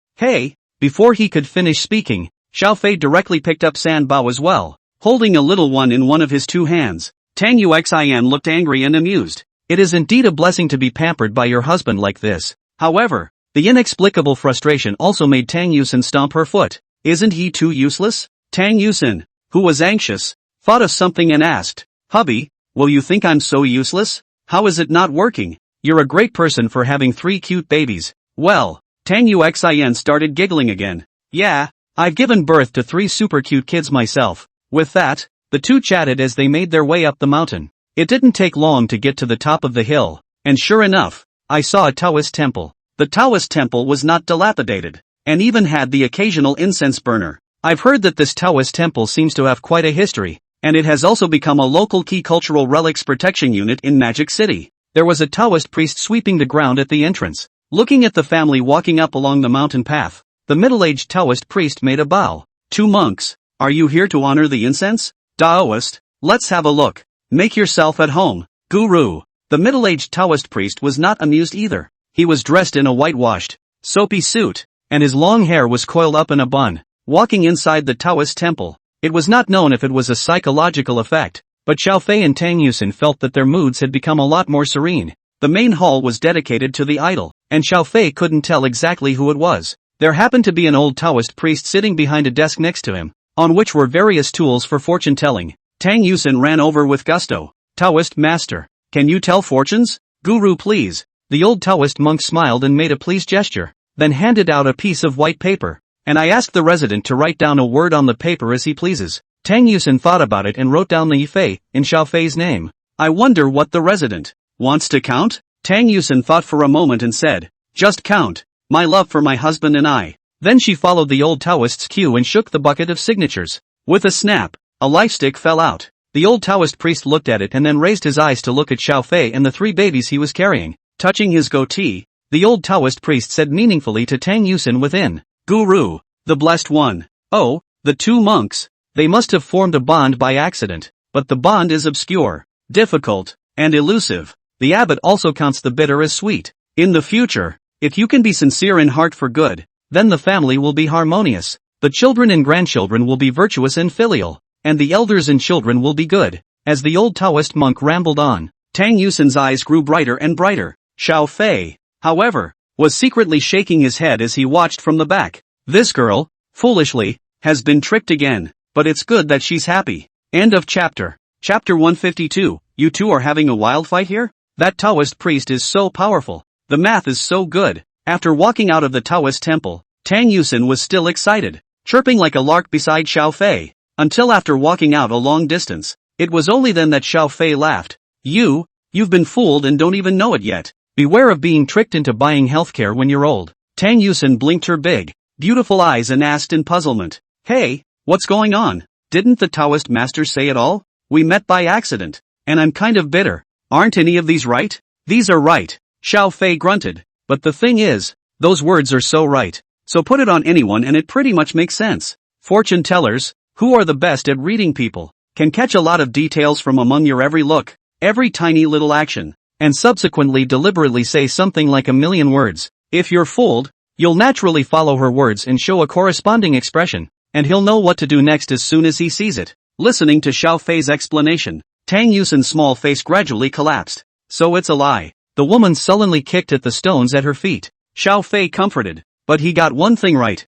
A: Before he could finish speaking, Xiao Fei directly picked up San Bao as well, holding a little one in one of his 2 hands. Tang Yuxian looked angry and amused. It is indeed a blessing to be pampered by your husband like this. However, the inexplicable frustration also made Tang Yusen stomp her foot. Isn't he too useless? Tang Yusen, who was anxious, thought of something and asked, Hubby, will you think I'm so useless? How is it not working? You're a great person for having 3 cute babies. Well, Tang Yuxian started giggling again. Yeah, I've given birth to 3 super cute kids myself. With that, the 2 chatted as they made their way up the mountain. It didn't take long to get to the top of the hill, and sure enough, I saw a Taoist temple. The Taoist temple was not dilapidated, and even had the occasional incense burner. I've heard that this Taoist temple seems to have quite a history, and it has also become a local key cultural relics protection unit in Magic City. There was a Taoist priest sweeping the ground at the entrance. Looking at the family walking up along the mountain path, the middle-aged Taoist priest made a bow. 2 monks, are you here to honor the incense? Taoist, let's have a look. Make yourself at home, Guru. The middle-aged Taoist priest was not amused either. He was dressed in a whitewashed, soapy suit, and his long hair was coiled up in a bun. Walking inside the Taoist temple, it was not known if it was a psychological effect, but Xiao Fei and Tang Yusen felt that their moods had become a lot more serene. The main hall was dedicated to the idol, and Xiao Fei couldn't tell exactly who it was. There happened to be an old Taoist priest sitting behind a desk next to him, on which were various tools for fortune-telling. Tang Yusen ran over with gusto. Taoist master, can you tell fortunes? Guru, please. The old Taoist monk smiled and made a pleased gesture, then handed out a piece of white paper. And I asked the resident to write down a word on the paper as he pleases. Tang Yusen thought about it and wrote down the Yifei in Xiao Fei's name. I wonder what the resident wants to count? Tang Yusen thought for a moment and said, just count, my love for my husband and I. Then she followed the old Taoist's cue and shook the bucket of signatures. With a snap, a life stick fell out. The old Taoist priest looked at it and then raised his eyes to look at Xiao Fei and the 3 babies he was carrying. Touching his goatee, the old Taoist priest said meaningfully to Tang Yusen within, Guru, the blessed one. Oh, the 2 monks. They must have formed a bond by accident, but the bond is obscure, difficult, and elusive. the abbot also counts the bitter as sweet. In the future, if you can be sincere in heart for good, then the family will be harmonious, the children and grandchildren will be virtuous and filial, and the elders and children will be good. As the old Taoist monk rambled on, Tang Yusin's eyes grew brighter and brighter. Xiao Fei, however, was secretly shaking his head as he watched from the back. This girl, foolishly, has been tricked again, but it's good that she's happy. End of chapter. Chapter 152. You two are having a wild fight here? That Taoist priest is so powerful. The math is so good. After walking out of the Taoist temple, Tang Yusin was still excited, chirping like a lark beside Xiao Fei, until after walking out a long distance. It was only then that Xiao Fei laughed. You've been fooled and don't even know it yet. Beware of being tricked into buying healthcare when you're old. Tang Yusin blinked her big, beautiful eyes and asked in puzzlement. Hey, what's going on? Didn't the Taoist master say it all? We met by accident, and I'm kind of bitter. Aren't any of these right? These are right, Xiao Fei grunted. But the thing is, those words are so right. So put it on anyone and it pretty much makes sense. Fortune tellers, who are the best at reading people, can catch a lot of details from among your every look, every tiny little action, and subsequently deliberately say something like a million words. If you're fooled, you'll naturally follow her words and show a corresponding expression, and he'll know what to do next as soon as he sees it. Listening to Xiao Fei's explanation, Tang Yusin's small face gradually collapsed. So it's a lie. The woman sullenly kicked at the stones at her feet. Xiao Fei comforted. But he got one thing right.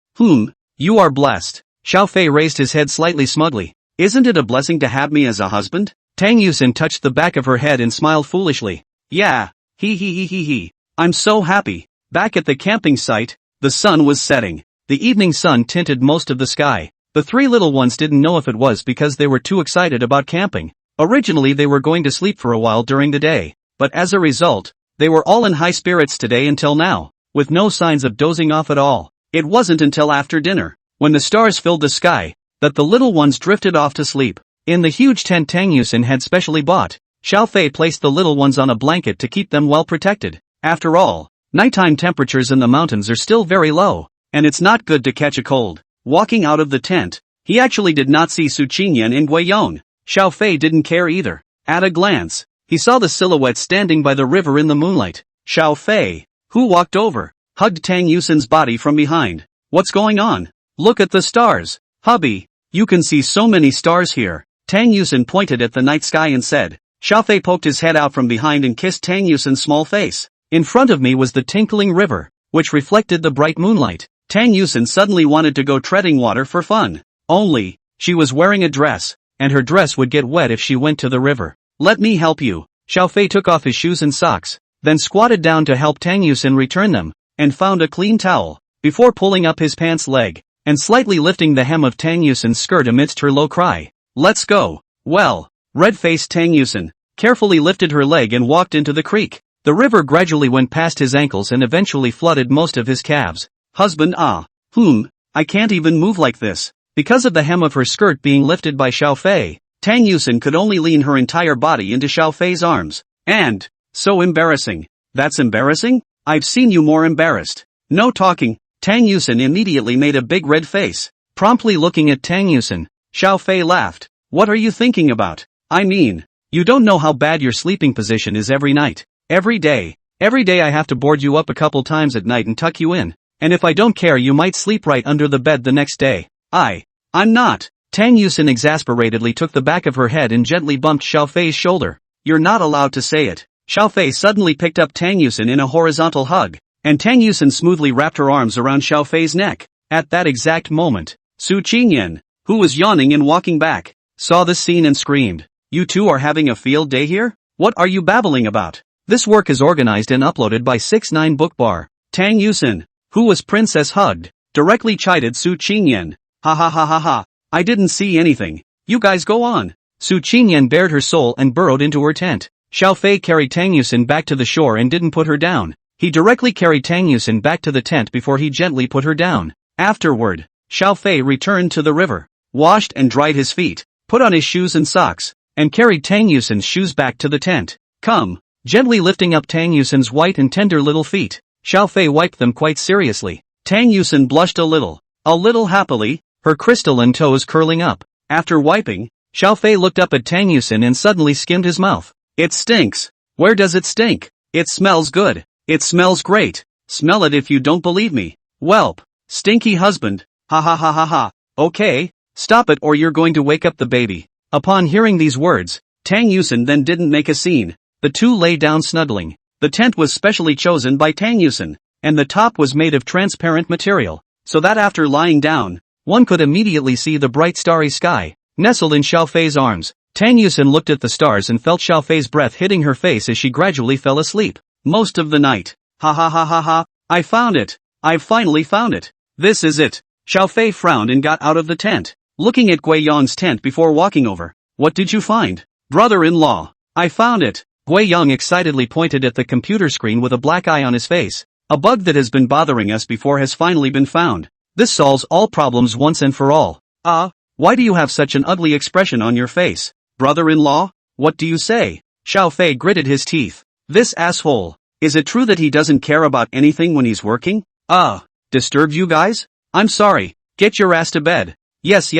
A: You are blessed. Xiao Fei raised his head slightly smugly. Isn't it a blessing to have me as a husband? Tang Yusin touched the back of her head and smiled foolishly. Yeah, he. I'm so happy. Back at the camping site, the sun was setting. The evening sun tinted most of the sky. The three little ones didn't know if it was because they were too excited about camping. Originally they were going to sleep for a while during the day, but as a result, they were all in high spirits today until now, with no signs of dozing off at all. It wasn't until after dinner, when the stars filled the sky, that the little ones drifted off to sleep. In the huge tent Tang Yusin had specially bought, Xiao Fei placed the little ones on a blanket to keep them well protected. After all, nighttime temperatures in the mountains are still very low, and it's not good to catch a cold. Walking out of the tent, he actually did not see Su Qingyan and Guiyong. Xiao Fei didn't care either. At a glance, he saw the silhouette standing by the river in the moonlight. Xiao Fei, who walked over, hugged Tang Yusin's body from behind. What's going on? Look at the stars. Hubby, you can see so many stars here. Tang Yusin pointed at the night sky and said. Xiao Fei poked his head out from behind and kissed Tang Yusin's small face. In front of me was the tinkling river, which reflected the bright moonlight. Tang Yusin suddenly wanted to go treading water for fun. Only, she was wearing a dress, and her dress would get wet if she went to the river. Let me help you. Xiao Fei took off his shoes and socks, then squatted down to help Tang Yusin return them, and found a clean towel, before pulling up his pants leg, and slightly lifting the hem of Tang Yusin's skirt amidst her low cry. Let's go. Well, red-faced Tang Yusin carefully lifted her leg and walked into the creek. The river gradually went past his ankles and eventually flooded most of his calves. Husband, I can't even move like this. Because of the hem of her skirt being lifted by Xiao Fei, Tang Yusin could only lean her entire body into Xiao Fei's arms. And, so embarrassing. That's embarrassing? I've seen you more embarrassed. No talking. Tang Yusin immediately made a big red face. Promptly looking at Tang Yusin, Xiao Fei laughed. What are you thinking about? I mean, you don't know how bad your sleeping position is every night. Every day I have to board you up a couple times at night and tuck you in. And if I don't care you might sleep right under the bed the next day. I'm not. Tang Yusin exasperatedly took the back of her head and gently bumped Xiao Fei's shoulder. You're not allowed to say it. Xiao Fei suddenly picked up Tang Yusin in a horizontal hug, and Tang Yusin smoothly wrapped her arms around Xiao Fei's neck. At that exact moment, Su Qingyan, who was yawning and walking back, saw the scene and screamed. You two are having a field day here? What are you babbling about? This work is organized and uploaded by 69 Book Bar. Tang Yusin, who was princess hugged, directly chided Su Qingyan. Ha. I didn't see anything. You guys go on. Su Qingyan bared her soul and burrowed into her tent. Xiao Fei carried Tang Yusin back to the shore and didn't put her down. He directly carried Tang Yusin back to the tent before he gently put her down. Afterward, Xiao Fei returned to the river, washed and dried his feet, put on his shoes and socks, and carried Tang Yusin's shoes back to the tent. Come, gently lifting up Tang Yusin's white and tender little feet, Xiao Fei wiped them quite seriously. Tang Yusin blushed a little happily, her crystalline toes curling up. After wiping, Xiao Fei looked up at Tang Yusin and suddenly skimmed his mouth. It stinks. Where does it stink? It smells good. It smells great. Smell it if you don't believe me. Welp. Stinky husband. Ha ha ha ha ha. Okay, stop it or you're going to wake up the baby. Upon hearing these words, Tang Yusin then didn't make a scene. The two lay down snuggling. The tent was specially chosen by Tang Yusin, and the top was made of transparent material, so that after lying down, one could immediately see the bright starry sky. Nestled in Xiaofei's arms, Tang Yusin looked at the stars and felt Xiaofei's breath hitting her face as she gradually fell asleep. Most of the night. Ha ha ha ha ha, I found it. I've finally found it. This is it. Xiaofei frowned and got out of the tent, looking at Gui Yong's tent before walking over. What did you find? Brother-in-law. I found it. Gui Yong excitedly pointed at the computer screen with a black eye on his face. A bug that has been bothering us before has finally been found. This solves all problems once and for all. Why do you have such an ugly expression on your face? Brother-in-law? What do you say? Xiaofei gritted his teeth. This asshole. Is it true that he doesn't care about anything when he's working? Disturbed you guys? I'm sorry. Get your ass to bed. Yes.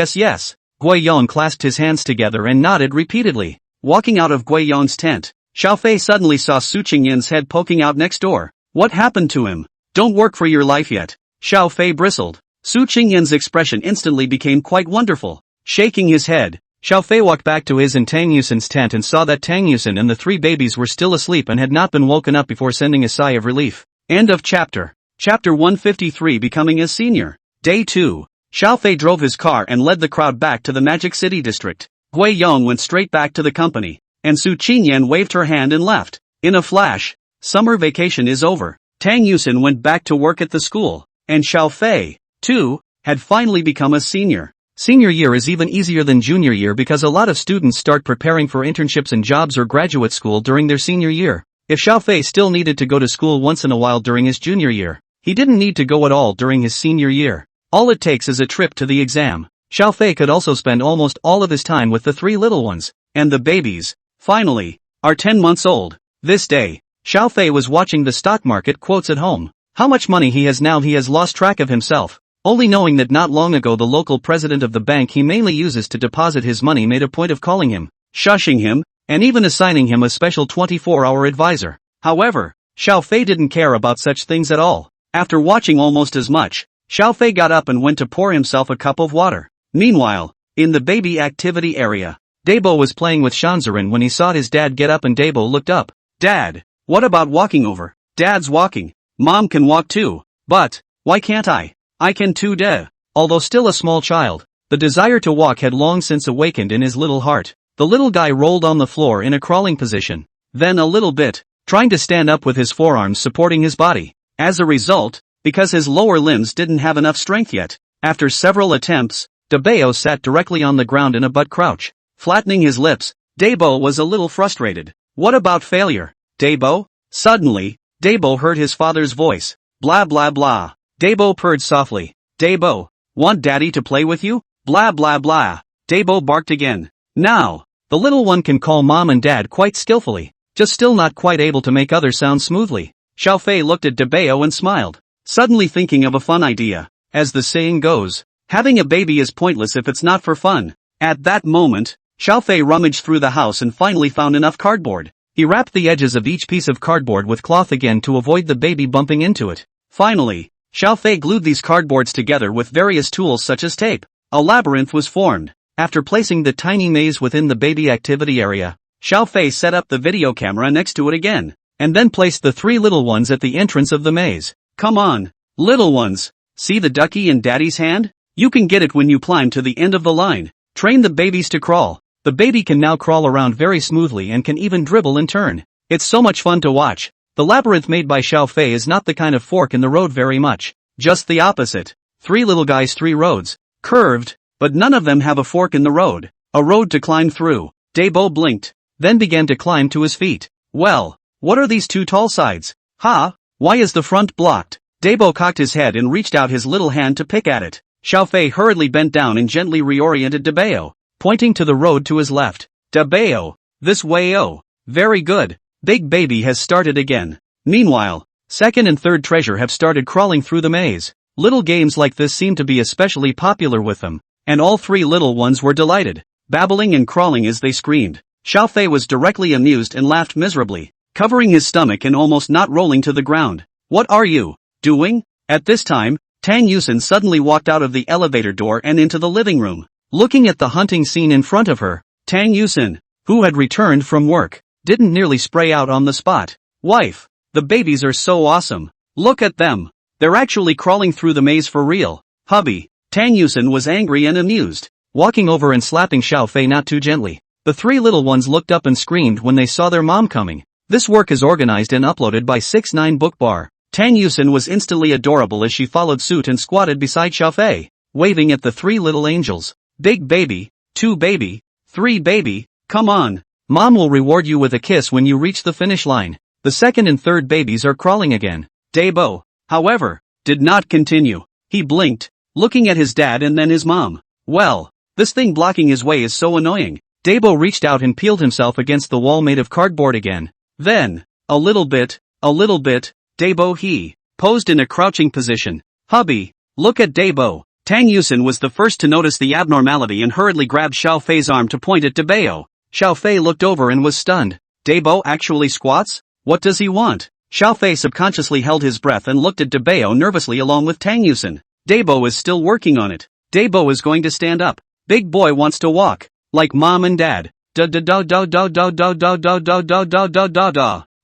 A: Gui Yong clasped his hands together and nodded repeatedly. Walking out of Gui Yong's tent, Xiaofei suddenly saw Su Qingyan's head poking out next door. What happened to him? Don't work for your life yet. Xiaofei bristled. Su Qingyan's expression instantly became quite wonderful. Shaking his head, Xiaofei walked back to his and Tang Yusin's tent and saw that Tang Yusin and the three babies were still asleep and had not been woken up before sending a sigh of relief. End of chapter. Chapter 153 Becoming a Senior. Day 2. Xiaofei drove his car and led the crowd back to the Magic City district. Gui Yong went straight back to the company, and Su Qingyan waved her hand and left. In a flash, summer vacation is over. Tang Yusin went back to work at the school, and Xiaofei, too, had finally become a senior. Senior year is even easier than junior year because a lot of students start preparing for internships and jobs or graduate school during their senior year. If Xiaofei still needed to go to school once in a while during his junior year, he didn't need to go at all during his senior year. All it takes is a trip to the exam. Xiaofei could also spend almost all of his time with the three little ones, and the babies, finally, are 10 months old. This day, Xiaofei was watching the stock market quotes at home. How much money he has now, he has lost track of himself. Only knowing that not long ago the local president of the bank he mainly uses to deposit his money made a point of calling him, shushing him, and even assigning him a special 24-hour advisor. However, Xiaofei didn't care about such things at all. After watching almost as much, Xiaofei got up and went to pour himself a cup of water. Meanwhile, in the baby activity area, Dabo was playing with Shanzarin when he saw his dad get up and Dabo looked up. Dad, what about walking over? Dad's walking. Mom can walk too. But, why can't I? I can too, Dad. Although still a small child, the desire to walk had long since awakened in his little heart. The little guy rolled on the floor in a crawling position. Then a little bit, trying to stand up with his forearms supporting his body. As a result, because his lower limbs didn't have enough strength yet, after several attempts, Dabo sat directly on the ground in a butt crouch. Flattening his lips, Dabo was a little frustrated. What about failure, Dabo? Suddenly, Dabo heard his father's voice. Blah blah blah. Dabo purred softly. Dabo, want daddy to play with you? Blah blah blah. Dabo barked again. Now, the little one can call mom and dad quite skillfully, just still not quite able to make others sound smoothly. Xiaofei looked at Dabo and smiled, suddenly thinking of a fun idea. As the saying goes, having a baby is pointless if it's not for fun. At that moment, Xiaofei rummaged through the house and finally found enough cardboard. He wrapped the edges of each piece of cardboard with cloth again to avoid the baby bumping into it. Finally, Xiaofei glued these cardboards together with various tools such as tape. A labyrinth was formed. After placing the tiny maze within the baby activity area, Xiaofei set up the video camera next to it again, and then placed the three little ones at the entrance of the maze. Come on, little ones. See the ducky in daddy's hand? You can get it when you climb to the end of the line. Train the babies to crawl. The baby can now crawl around very smoothly and can even dribble and turn. It's so much fun to watch. The labyrinth made by Xiaofei is not the kind of fork in the road very much. Just the opposite. Three little guys, three roads. Curved, but none of them have a fork in the road. A road to climb through. Dabo blinked, then began to climb to his feet. Well, what are these two tall sides? Why is the front blocked? Dabo cocked his head and reached out his little hand to pick at it. Xiaofei hurriedly bent down and gently reoriented Dabo, pointing to the road to his left. Dabo, this way. Oh, very good. Big baby has started again. Meanwhile, second and third treasure have started crawling through the maze. Little games like this seem to be especially popular with them, and all three little ones were delighted, babbling and crawling as they screamed. Xiaofei was directly amused and laughed miserably. covering his stomach and almost not rolling to the ground. What are you doing? At this time, Tang Yusin suddenly walked out of the elevator door and into the living room. Looking at the hunting scene in front of her, Tang Yusin, who had returned from work, didn't nearly spray out on the spot. Wife, the babies are so awesome. Look at them. They're actually crawling through the maze for real. Hubby. Tang Yusin was angry and amused, walking over and slapping Xiao Fei not too gently. The three little ones looked up and screamed when they saw their mom coming. This work is organized and uploaded by 69 Book Bar. Tang Yusin was instantly adorable as she followed suit and squatted beside Xiao Fei, waving at the three little angels. Big baby, 2 baby, 3 baby, come on. Mom will reward you with a kiss when you reach the finish line. The second and third babies are crawling again. Dabo, however, did not continue. He blinked, looking at his dad and then his mom. Well, this thing blocking his way is so annoying. Dabo reached out and peeled himself against the wall made of cardboard again. Then, a little bit, Dabo he posed in a crouching position. Hubby, look at Dabo. Tang Yusin was the first to notice the abnormality and hurriedly grabbed Xiao Fei's arm to point at Dabo. Xiao Fei looked over and was stunned. Dabo actually squats? What does he want? Xiao Fei subconsciously held his breath and looked at Dabo nervously along with Tang Yusin. Dabo is still working on it. Dabo is going to stand up. Big boy wants to walk. Like mom and dad.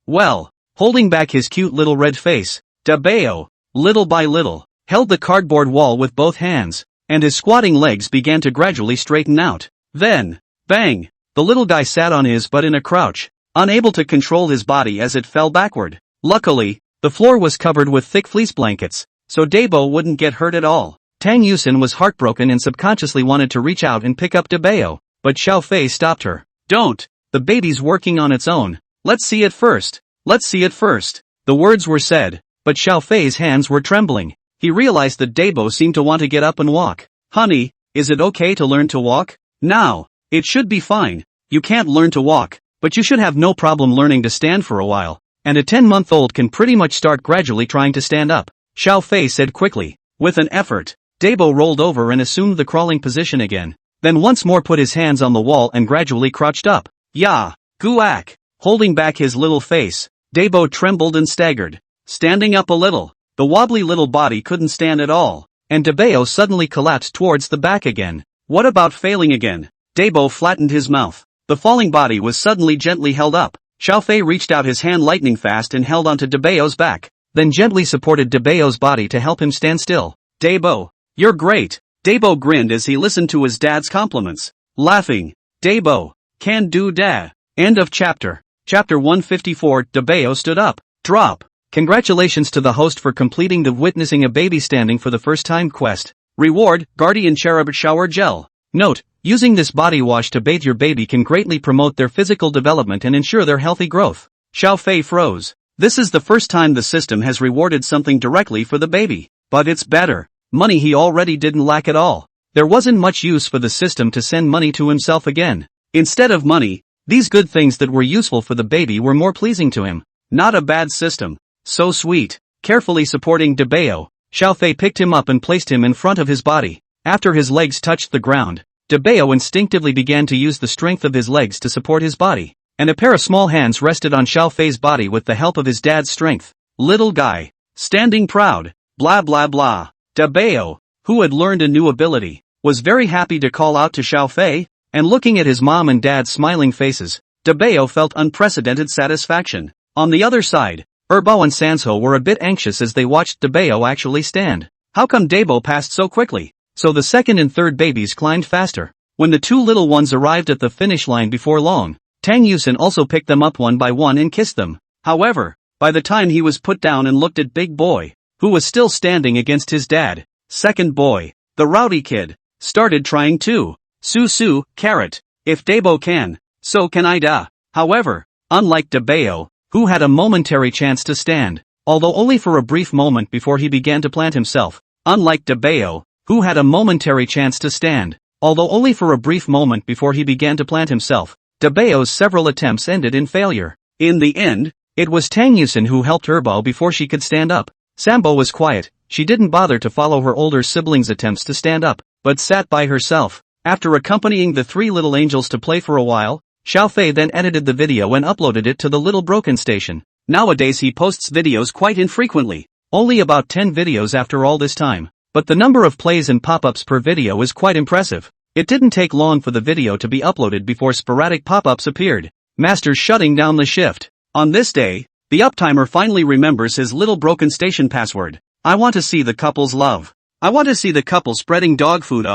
A: Well, holding back his cute little red face, Dabo, little by little, held the cardboard wall with both hands, and his squatting legs began to gradually straighten out. Then, bang, the little guy sat on his butt in a crouch, unable to control his body as it fell backward. Luckily, the floor was covered with thick fleece blankets, so Dabo wouldn't get hurt at all. Tang Yusin was heartbroken and subconsciously wanted to reach out and pick up Dabo, but Xiao Fei stopped her. Don't, the baby's working on its own. Let's see it first. Let's see it first. The words were said, but Xiao Fei's hands were trembling. He realized that Dabo seemed to want to get up and walk. Honey, is it okay to learn to walk? Now, it should be fine. You can't learn to walk, but you should have no problem learning to stand for a while. And a 10-month-old can pretty much start gradually trying to stand up, Xiao Fei said quickly. With an effort, Dabo rolled over and assumed the crawling position again. Then once more put his hands on the wall and gradually crouched up. Ya, guak. Holding back his little face, Dabo trembled and staggered. Standing up a little, the wobbly little body couldn't stand at all, and Dabo suddenly collapsed towards the back again. What about failing again? Dabo flattened his mouth. The falling body was suddenly gently held up. Xiao Fei reached out his hand lightning fast and held onto Dabo's back, then gently supported Dabo's body to help him stand still. Dabo, you're great. Dabo grinned as he listened to his dad's compliments. Laughing, Dabo, can do da. End of chapter. Chapter 154. Dabo stood up. Drop. Congratulations to the host for completing the Witnessing a Baby Standing for the First Time quest. Reward, Guardian Cherub Shower Gel. Note, using this body wash to bathe your baby can greatly promote their physical development and ensure their healthy growth. Xiao Fei froze. This is the first time the system has rewarded something directly for the baby. But it's better. Money he already didn't lack at all. There wasn't much use for the system to send money to himself again. Instead of money, these good things that were useful for the baby were more pleasing to him. Not a bad system. So sweet. Carefully supporting Dabo, Xiao Fei picked him up and placed him in front of his body. After his legs touched the ground, Dabo instinctively began to use the strength of his legs to support his body, and a pair of small hands rested on Xiao Fei's body with the help of his dad's strength. Little guy. Standing proud. Blah blah blah. Dabo, who had learned a new ability, was very happy to call out to Xiao Fei, and looking at his mom and dad's smiling faces, Dabo felt unprecedented satisfaction. On the other side, Erbo and Sanso were a bit anxious as they watched Dabo actually stand. How come Dabo passed so quickly? So the second and third babies climbed faster. When the two little ones arrived at the finish line before long, Tang Yusin also picked them up one by one and kissed them. However, by the time he was put down and looked at Big Boy, who was still standing against his dad, second boy, the rowdy kid, started trying too. Su, carrot. If Dabo can, so can I da. However, unlike Dabo, who had a momentary chance to stand, although only for a brief moment before he began to plant himself, unlike Dabo, who had a momentary chance to stand, although only for a brief moment before he began to plant himself, Dabo's several attempts ended in failure. In the end, it was Tang Yusin who helped Erbo before she could stand up. Sambo was quiet. She didn't bother to follow her older siblings' attempts to stand up, but sat by herself. After accompanying the three little angels to play for a while, Xiaofei then edited the video and uploaded it to the Little Broken Station. Nowadays he posts videos quite infrequently. Only about 10 videos after all this time. But the number of plays and pop-ups per video is quite impressive. It didn't take long for the video to be uploaded before sporadic pop-ups appeared. Masters shutting down the shift. On this day, the uptimer finally remembers his Little Broken Station password. I want to see the couple's love. I want to see the couple spreading dog food.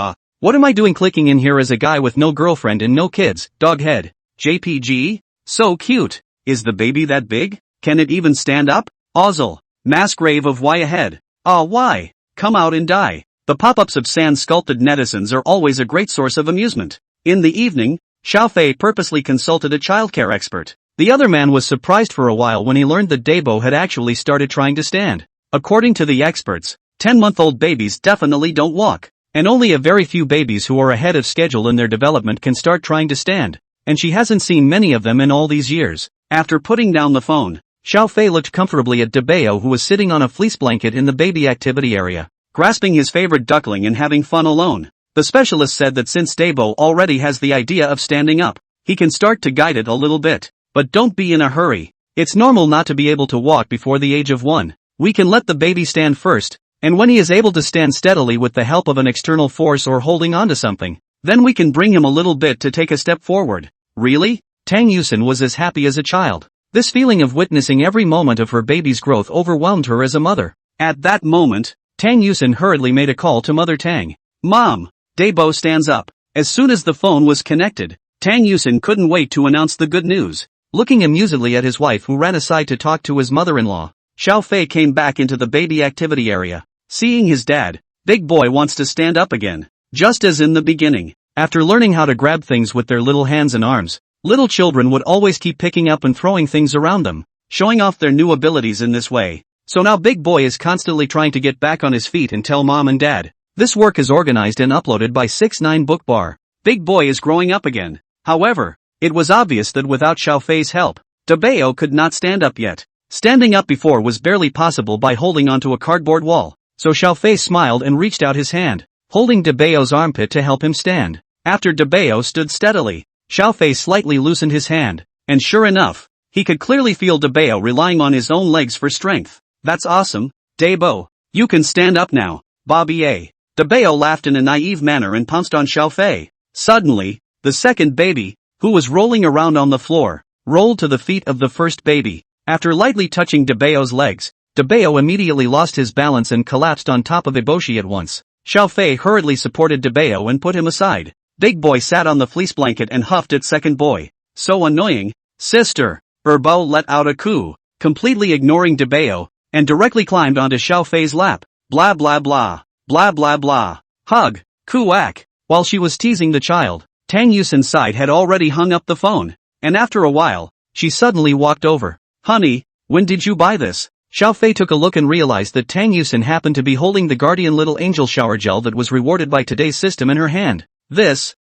A: What am I doing clicking in here as a guy with no girlfriend and no kids? Dog head. JPG? So cute. Is the baby that big? Can it even stand up? Ozzel. Mass grave of why ahead. Why? Come out and die. The pop-ups of sand-sculpted netizens are always a great source of amusement. In the evening, Xiaofei purposely consulted a childcare expert. The other man was surprised for a while when he learned that Dabo had actually started trying to stand. According to the experts, 10-month-old babies definitely don't walk, and only a very few babies who are ahead of schedule in their development can start trying to stand, and she hasn't seen many of them in all these years. After putting down the phone, Xiaofei looked comfortably at Dabo, who was sitting on a fleece blanket in the baby activity area, grasping his favorite duckling and having fun alone. The specialist said that since Dabo already has the idea of standing up, he can start to guide it a little bit. But don't be in a hurry. It's normal not to be able to walk before the age of 1. We can let the baby stand first, and when he is able to stand steadily with the help of an external force or holding onto something, then we can bring him a little bit to take a step forward. Really? Tang Yusin was as happy as a child. This feeling of witnessing every moment of her baby's growth overwhelmed her as a mother. At that moment, Tang Yusin hurriedly made a call to Mother Tang. Mom! Dabo stands up. As soon as the phone was connected, Tang Yusin couldn't wait to announce the good news. Looking amusedly at his wife who ran aside to talk to his mother-in-law, Xiaofei came back into the baby activity area. Seeing his dad, Big Boy wants to stand up again. Just as in the beginning, after learning how to grab things with their little hands and arms, little children would always keep picking up and throwing things around them, showing off their new abilities in this way. So now Big Boy is constantly trying to get back on his feet and tell mom and dad. This work is organized and uploaded by 69 Book Bar. Big Boy is growing up again. However, it was obvious that without Xiaofei's help, Dabo could not stand up yet. Standing up before was barely possible by holding onto a cardboard wall, so Xiaofei smiled and reached out his hand, holding Dabao's armpit to help him stand. After Dabao stood steadily, Xiaofei slightly loosened his hand, and sure enough, he could clearly feel Dabao relying on his own legs for strength. That's awesome, Dabo. You can stand up now, Bobby A. Dabao laughed in a naive manner and pounced on Xiaofei. Suddenly, the second baby, who was rolling around on the floor, rolled to the feet of the first baby. After lightly touching Dabao's legs, Dabao immediately lost his balance and collapsed on top of Eboshi at once. Xiaofei hurriedly supported Dabao and put him aside. Big Boy sat on the fleece blanket and huffed at second boy. So annoying. Sister. Erbo let out a coo, completely ignoring Dabao, and directly climbed onto Xiaofei's lap. Blah blah blah. Blah blah blah. Hug. Coo-ack. While she was teasing the child, Tang Yusin's side had already hung up the phone, and after a while, she suddenly walked over. Honey, when did you buy this? Xiaofei took a look and realized that Tang Yusin happened to be holding the Guardian Little Angel shower gel that was rewarded by today's system in her hand. This,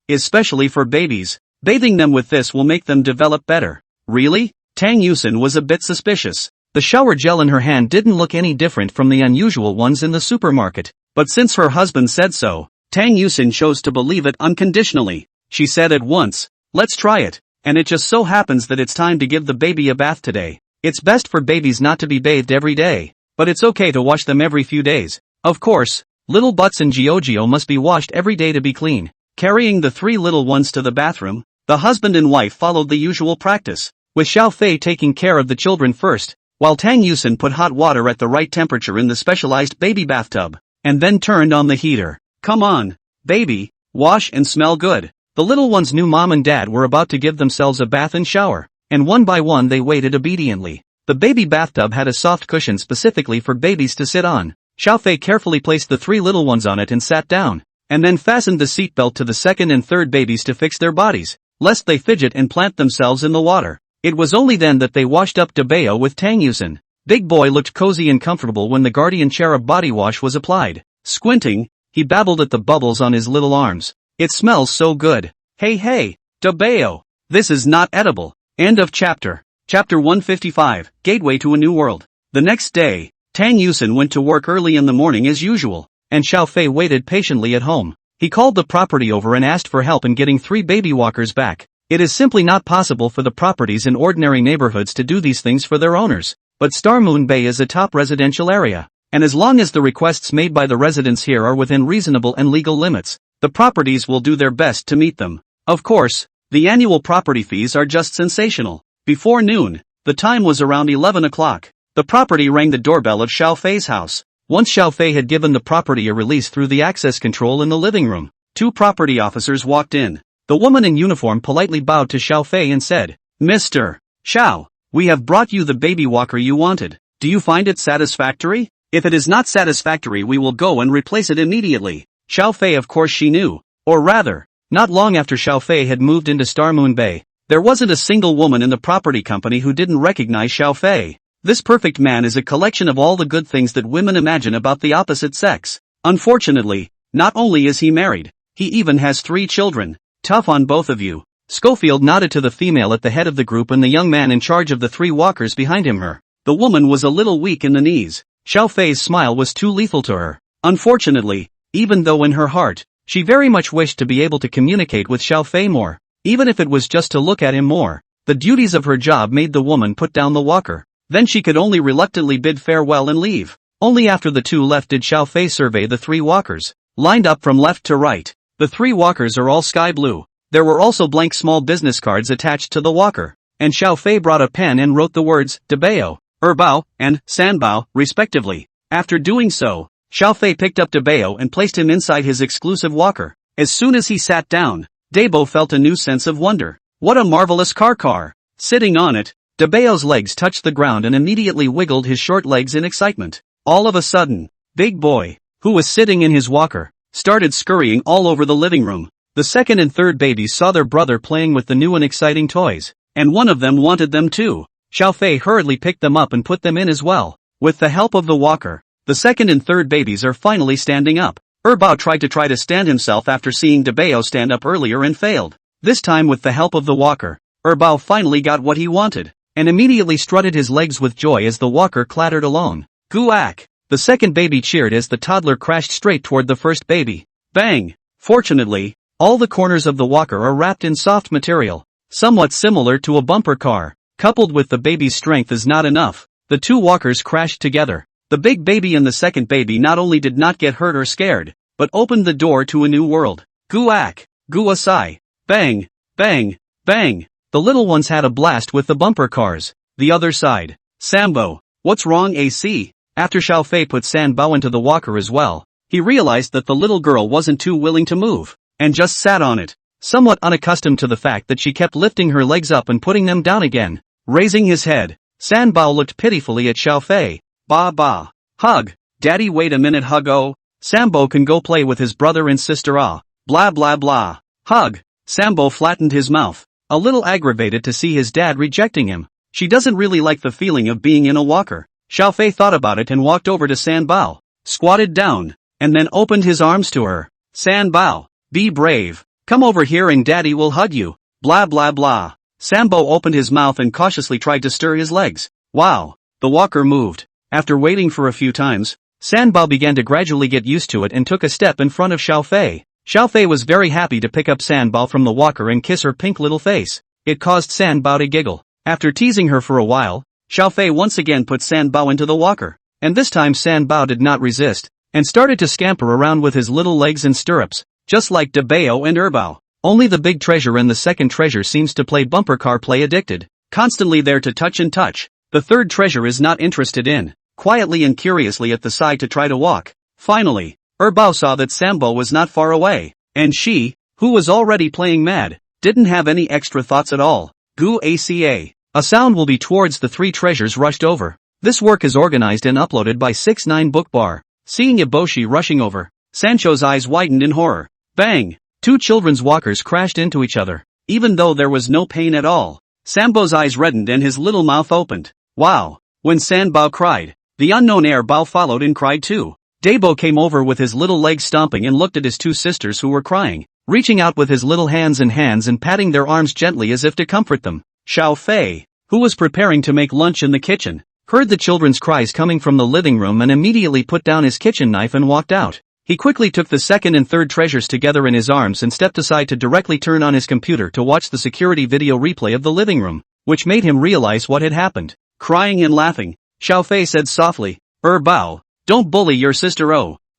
A: is specially for babies. Bathing them with this will make them develop better. Really? Tang Yusin was a bit suspicious. The shower gel in her hand didn't look any different from the unusual ones in the supermarket, but since her husband said so, Tang Yusin chose to believe it unconditionally. She said at once, let's try it, and it just so happens that it's time to give the baby a bath today. It's best for babies not to be bathed every day, but it's okay to wash them every few days. Of course, little butts and Giorgio must be washed every day to be clean. Carrying the 3 little ones to the bathroom, the husband and wife followed the usual practice, with Xiaofei taking care of the children first, while Tang Yusin put hot water at the right temperature in the specialized baby bathtub, and then turned on the heater. Come on, baby, wash and smell good. The little ones knew mom and dad were about to give themselves a bath and shower, and one by one they waited obediently. The baby bathtub had a soft cushion specifically for babies to sit on. Xiaofei carefully placed the 3 little ones on it and sat down, and then fastened the seatbelt to the second and third babies to fix their bodies, lest they fidget and plant themselves in the water. It was only then that they washed up Dabao with Tang Yusin. Big Boy looked cozy and comfortable when the Guardian Cherub body wash was applied. Squinting, he babbled at the bubbles on his little arms. It smells so good. Hey, Dabao. This is not edible. End of chapter. Chapter 155, Gateway to a New World. The next day, Tang Yusin went to work early in the morning as usual, and Xiaofei waited patiently at home. He called the property over and asked for help in getting 3 baby walkers back. It is simply not possible for the properties in ordinary neighborhoods to do these things for their owners. But Star Moon Bay is a top residential area, and as long as the requests made by the residents here are within reasonable and legal limits, the properties will do their best to meet them. Of course, the annual property fees are just sensational. Before noon, the time was around 11 o'clock. The property rang the doorbell of Xiao Fei's house. Once Xiao Fei had given the property a release through the access control in the living room, 2 property officers walked in. The woman in uniform politely bowed to Xiao Fei and said, "Mr. Xiao, we have brought you the baby walker you wanted. Do you find it satisfactory? If it is not satisfactory, we will go and replace it immediately." Xiao Fei, of course she knew. Or rather, not long after Xiao Fei had moved into Star Moon Bay, there wasn't a single woman in the property company who didn't recognize Xiao Fei. This perfect man is a collection of all the good things that women imagine about the opposite sex. Unfortunately, not only is he married, he even has 3 children. Tough on both of you. Schofield nodded to the female at the head of the group and the young man in charge of the 3 walkers behind him. The woman was a little weak in the knees. Xiao Fei's smile was too lethal to her. Unfortunately, even though in her heart, she very much wished to be able to communicate with Xiao Fei more, even if it was just to look at him more. The duties of her job made the woman put down the walker. Then she could only reluctantly bid farewell and leave. Only after the 2 left did Xiao Fei survey the 3 walkers, lined up from left to right. The 3 walkers are all sky blue. There were also blank small business cards attached to the walker, and Xiao Fei brought a pen and wrote the words, Dabao, Erbao, and Sanbao, respectively. After doing so, Xiao Fei picked up Dabao and placed him inside his exclusive walker. As soon as he sat down, Dabo felt a new sense of wonder. What a marvelous car! Sitting on it, Dabao's legs touched the ground and immediately wiggled his short legs in excitement. All of a sudden, Big Boy, who was sitting in his walker, started scurrying all over the living room. The second and third babies saw their brother playing with the new and exciting toys, and one of them wanted them too. Xiao Fei hurriedly picked them up and put them in as well. With the help of the walker, the second and third babies are finally standing up. Erbao tried to stand himself after seeing Dabao stand up earlier and failed. This time with the help of the walker, Erbao finally got what he wanted, and immediately strutted his legs with joy as the walker clattered along. Guac! The second baby cheered as the toddler crashed straight toward the first baby. Bang! Fortunately, all the corners of the walker are wrapped in soft material, somewhat similar to a bumper car. Coupled with the baby's strength is not enough. The 2 walkers crashed together. The big baby and the second baby not only did not get hurt or scared, but opened the door to a new world. Guac! Guasai! Bang! Bang! Bang! The little ones had a blast with the bumper cars. The other side. Sambo! What's wrong, AC? After Xiao Fei put Sanbao into the walker as well, he realized that the little girl wasn't too willing to move, and just sat on it, somewhat unaccustomed to the fact that she kept lifting her legs up and putting them down again. Raising his head, Sanbao looked pitifully at Xiao Fei. Ba. Hug. Daddy, wait a minute, hug. Oh, Sambo can go play with his brother and sister. Ah. Blah blah blah. Hug. Sambo flattened his mouth, a little aggravated to see his dad rejecting him. She doesn't really like the feeling of being in a walker. Xiao Fei thought about it and walked over to Sanbao, squatted down, and then opened his arms to her. Sanbao, be brave. Come over here and daddy will hug you. Blah blah blah. Sambo opened his mouth and cautiously tried to stir his legs. Wow, the walker moved. After waiting for a few times, Sanbao began to gradually get used to it and took a step in front of Xiao Fei. Xiao Fei was very happy to pick up Sanbao from the walker and kiss her pink little face. It caused Sanbao to giggle. After teasing her for a while, Xiao Fei once again put Sanbao into the walker, and this time Sanbao did not resist, and started to scamper around with his little legs in stirrups, just like Dabao and Erbao. Only the big treasure and the second treasure seems to play bumper car play addicted, constantly there to touch and touch. The third treasure is not interested in, quietly and curiously at the side to try to walk. Finally, Erbao saw that Sambo was not far away, and she, who was already playing mad, didn't have any extra thoughts at all. Gu aca. A sound will be towards the 3 treasures rushed over. This work is organized and uploaded by 69 Book Bar. Seeing Iboshi rushing over, Sancho's eyes widened in horror. Bang! 2 children's walkers crashed into each other. Even though there was no pain at all, Sambo's eyes reddened and his little mouth opened. Wow! When Sanbao cried, the unknown Erbao followed and cried too. Dabo came over with his little legs stomping and looked at his 2 sisters who were crying, reaching out with his little hands and patting their arms gently as if to comfort them. Xiao Fei, who was preparing to make lunch in the kitchen, heard the children's cries coming from the living room and immediately put down his kitchen knife and walked out. He quickly took the second and third treasures together in his arms and stepped aside to directly turn on his computer to watch the security video replay of the living room, which made him realize what had happened. Crying and laughing, Xiao Fei said softly, Bao, don't bully your sister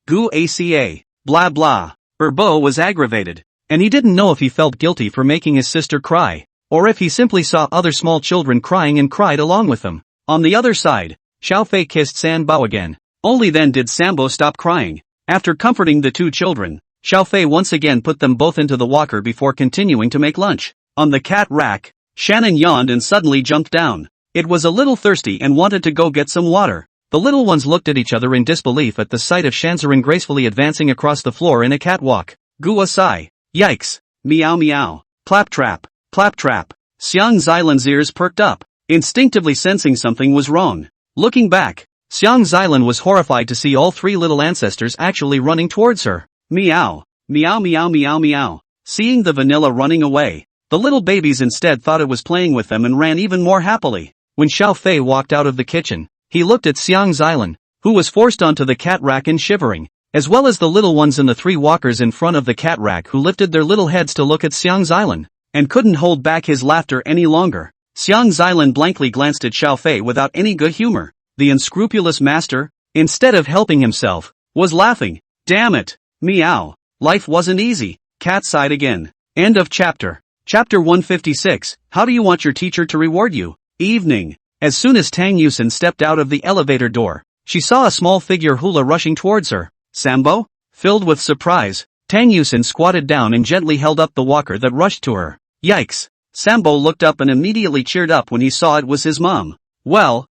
A: gu aca, blah blah. Bo was aggravated, and he didn't know if he felt guilty for making his sister cry, or if he simply saw other small children crying and cried along with them. On the other side, Xiao Fei kissed San Bao again. Only then did Sambo stop crying. After comforting the two children, Xiao Fei once again put them both into the walker before continuing to make lunch. On the cat rack, Shannon yawned and suddenly jumped down. It was a little thirsty and wanted to go get some water. The little ones looked at each other in disbelief at the sight of Shanzarin gracefully advancing across the floor in a catwalk. Gua sai. Yikes. Meow meow. Claptrap. Claptrap. Xiang Xilan's ears perked up, instinctively sensing something was wrong. Looking back, Xiang Xilan was horrified to see all three little ancestors actually running towards her. Meow. Meow meow meow meow. Seeing the vanilla running away, the little babies instead thought it was playing with them and ran even more happily. When Xiao Fei walked out of the kitchen, he looked at Xiang Xilan, who was forced onto the cat rack and shivering, as well as the little ones in the three walkers in front of the cat rack who lifted their little heads to look at Xiang Xilan, and couldn't hold back his laughter any longer. Xiang Xilan blankly glanced at Xiao Fei without any good humor. The unscrupulous master, instead of helping himself, was laughing. Damn it. Meow. Life wasn't easy. Cat sighed again. End of chapter. Chapter 156. How do you want your teacher to reward you? Evening. As soon as Tang Yusin stepped out of the elevator door, she saw a small figure hula rushing towards her. Sambo? Filled with surprise, Tang Yusin squatted down and gently held up the walker that rushed to her. Yikes! Sambo looked up and immediately cheered up when he saw it was his mom. Well,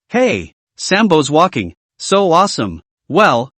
A: hey! Sambo's walking. So awesome. Well,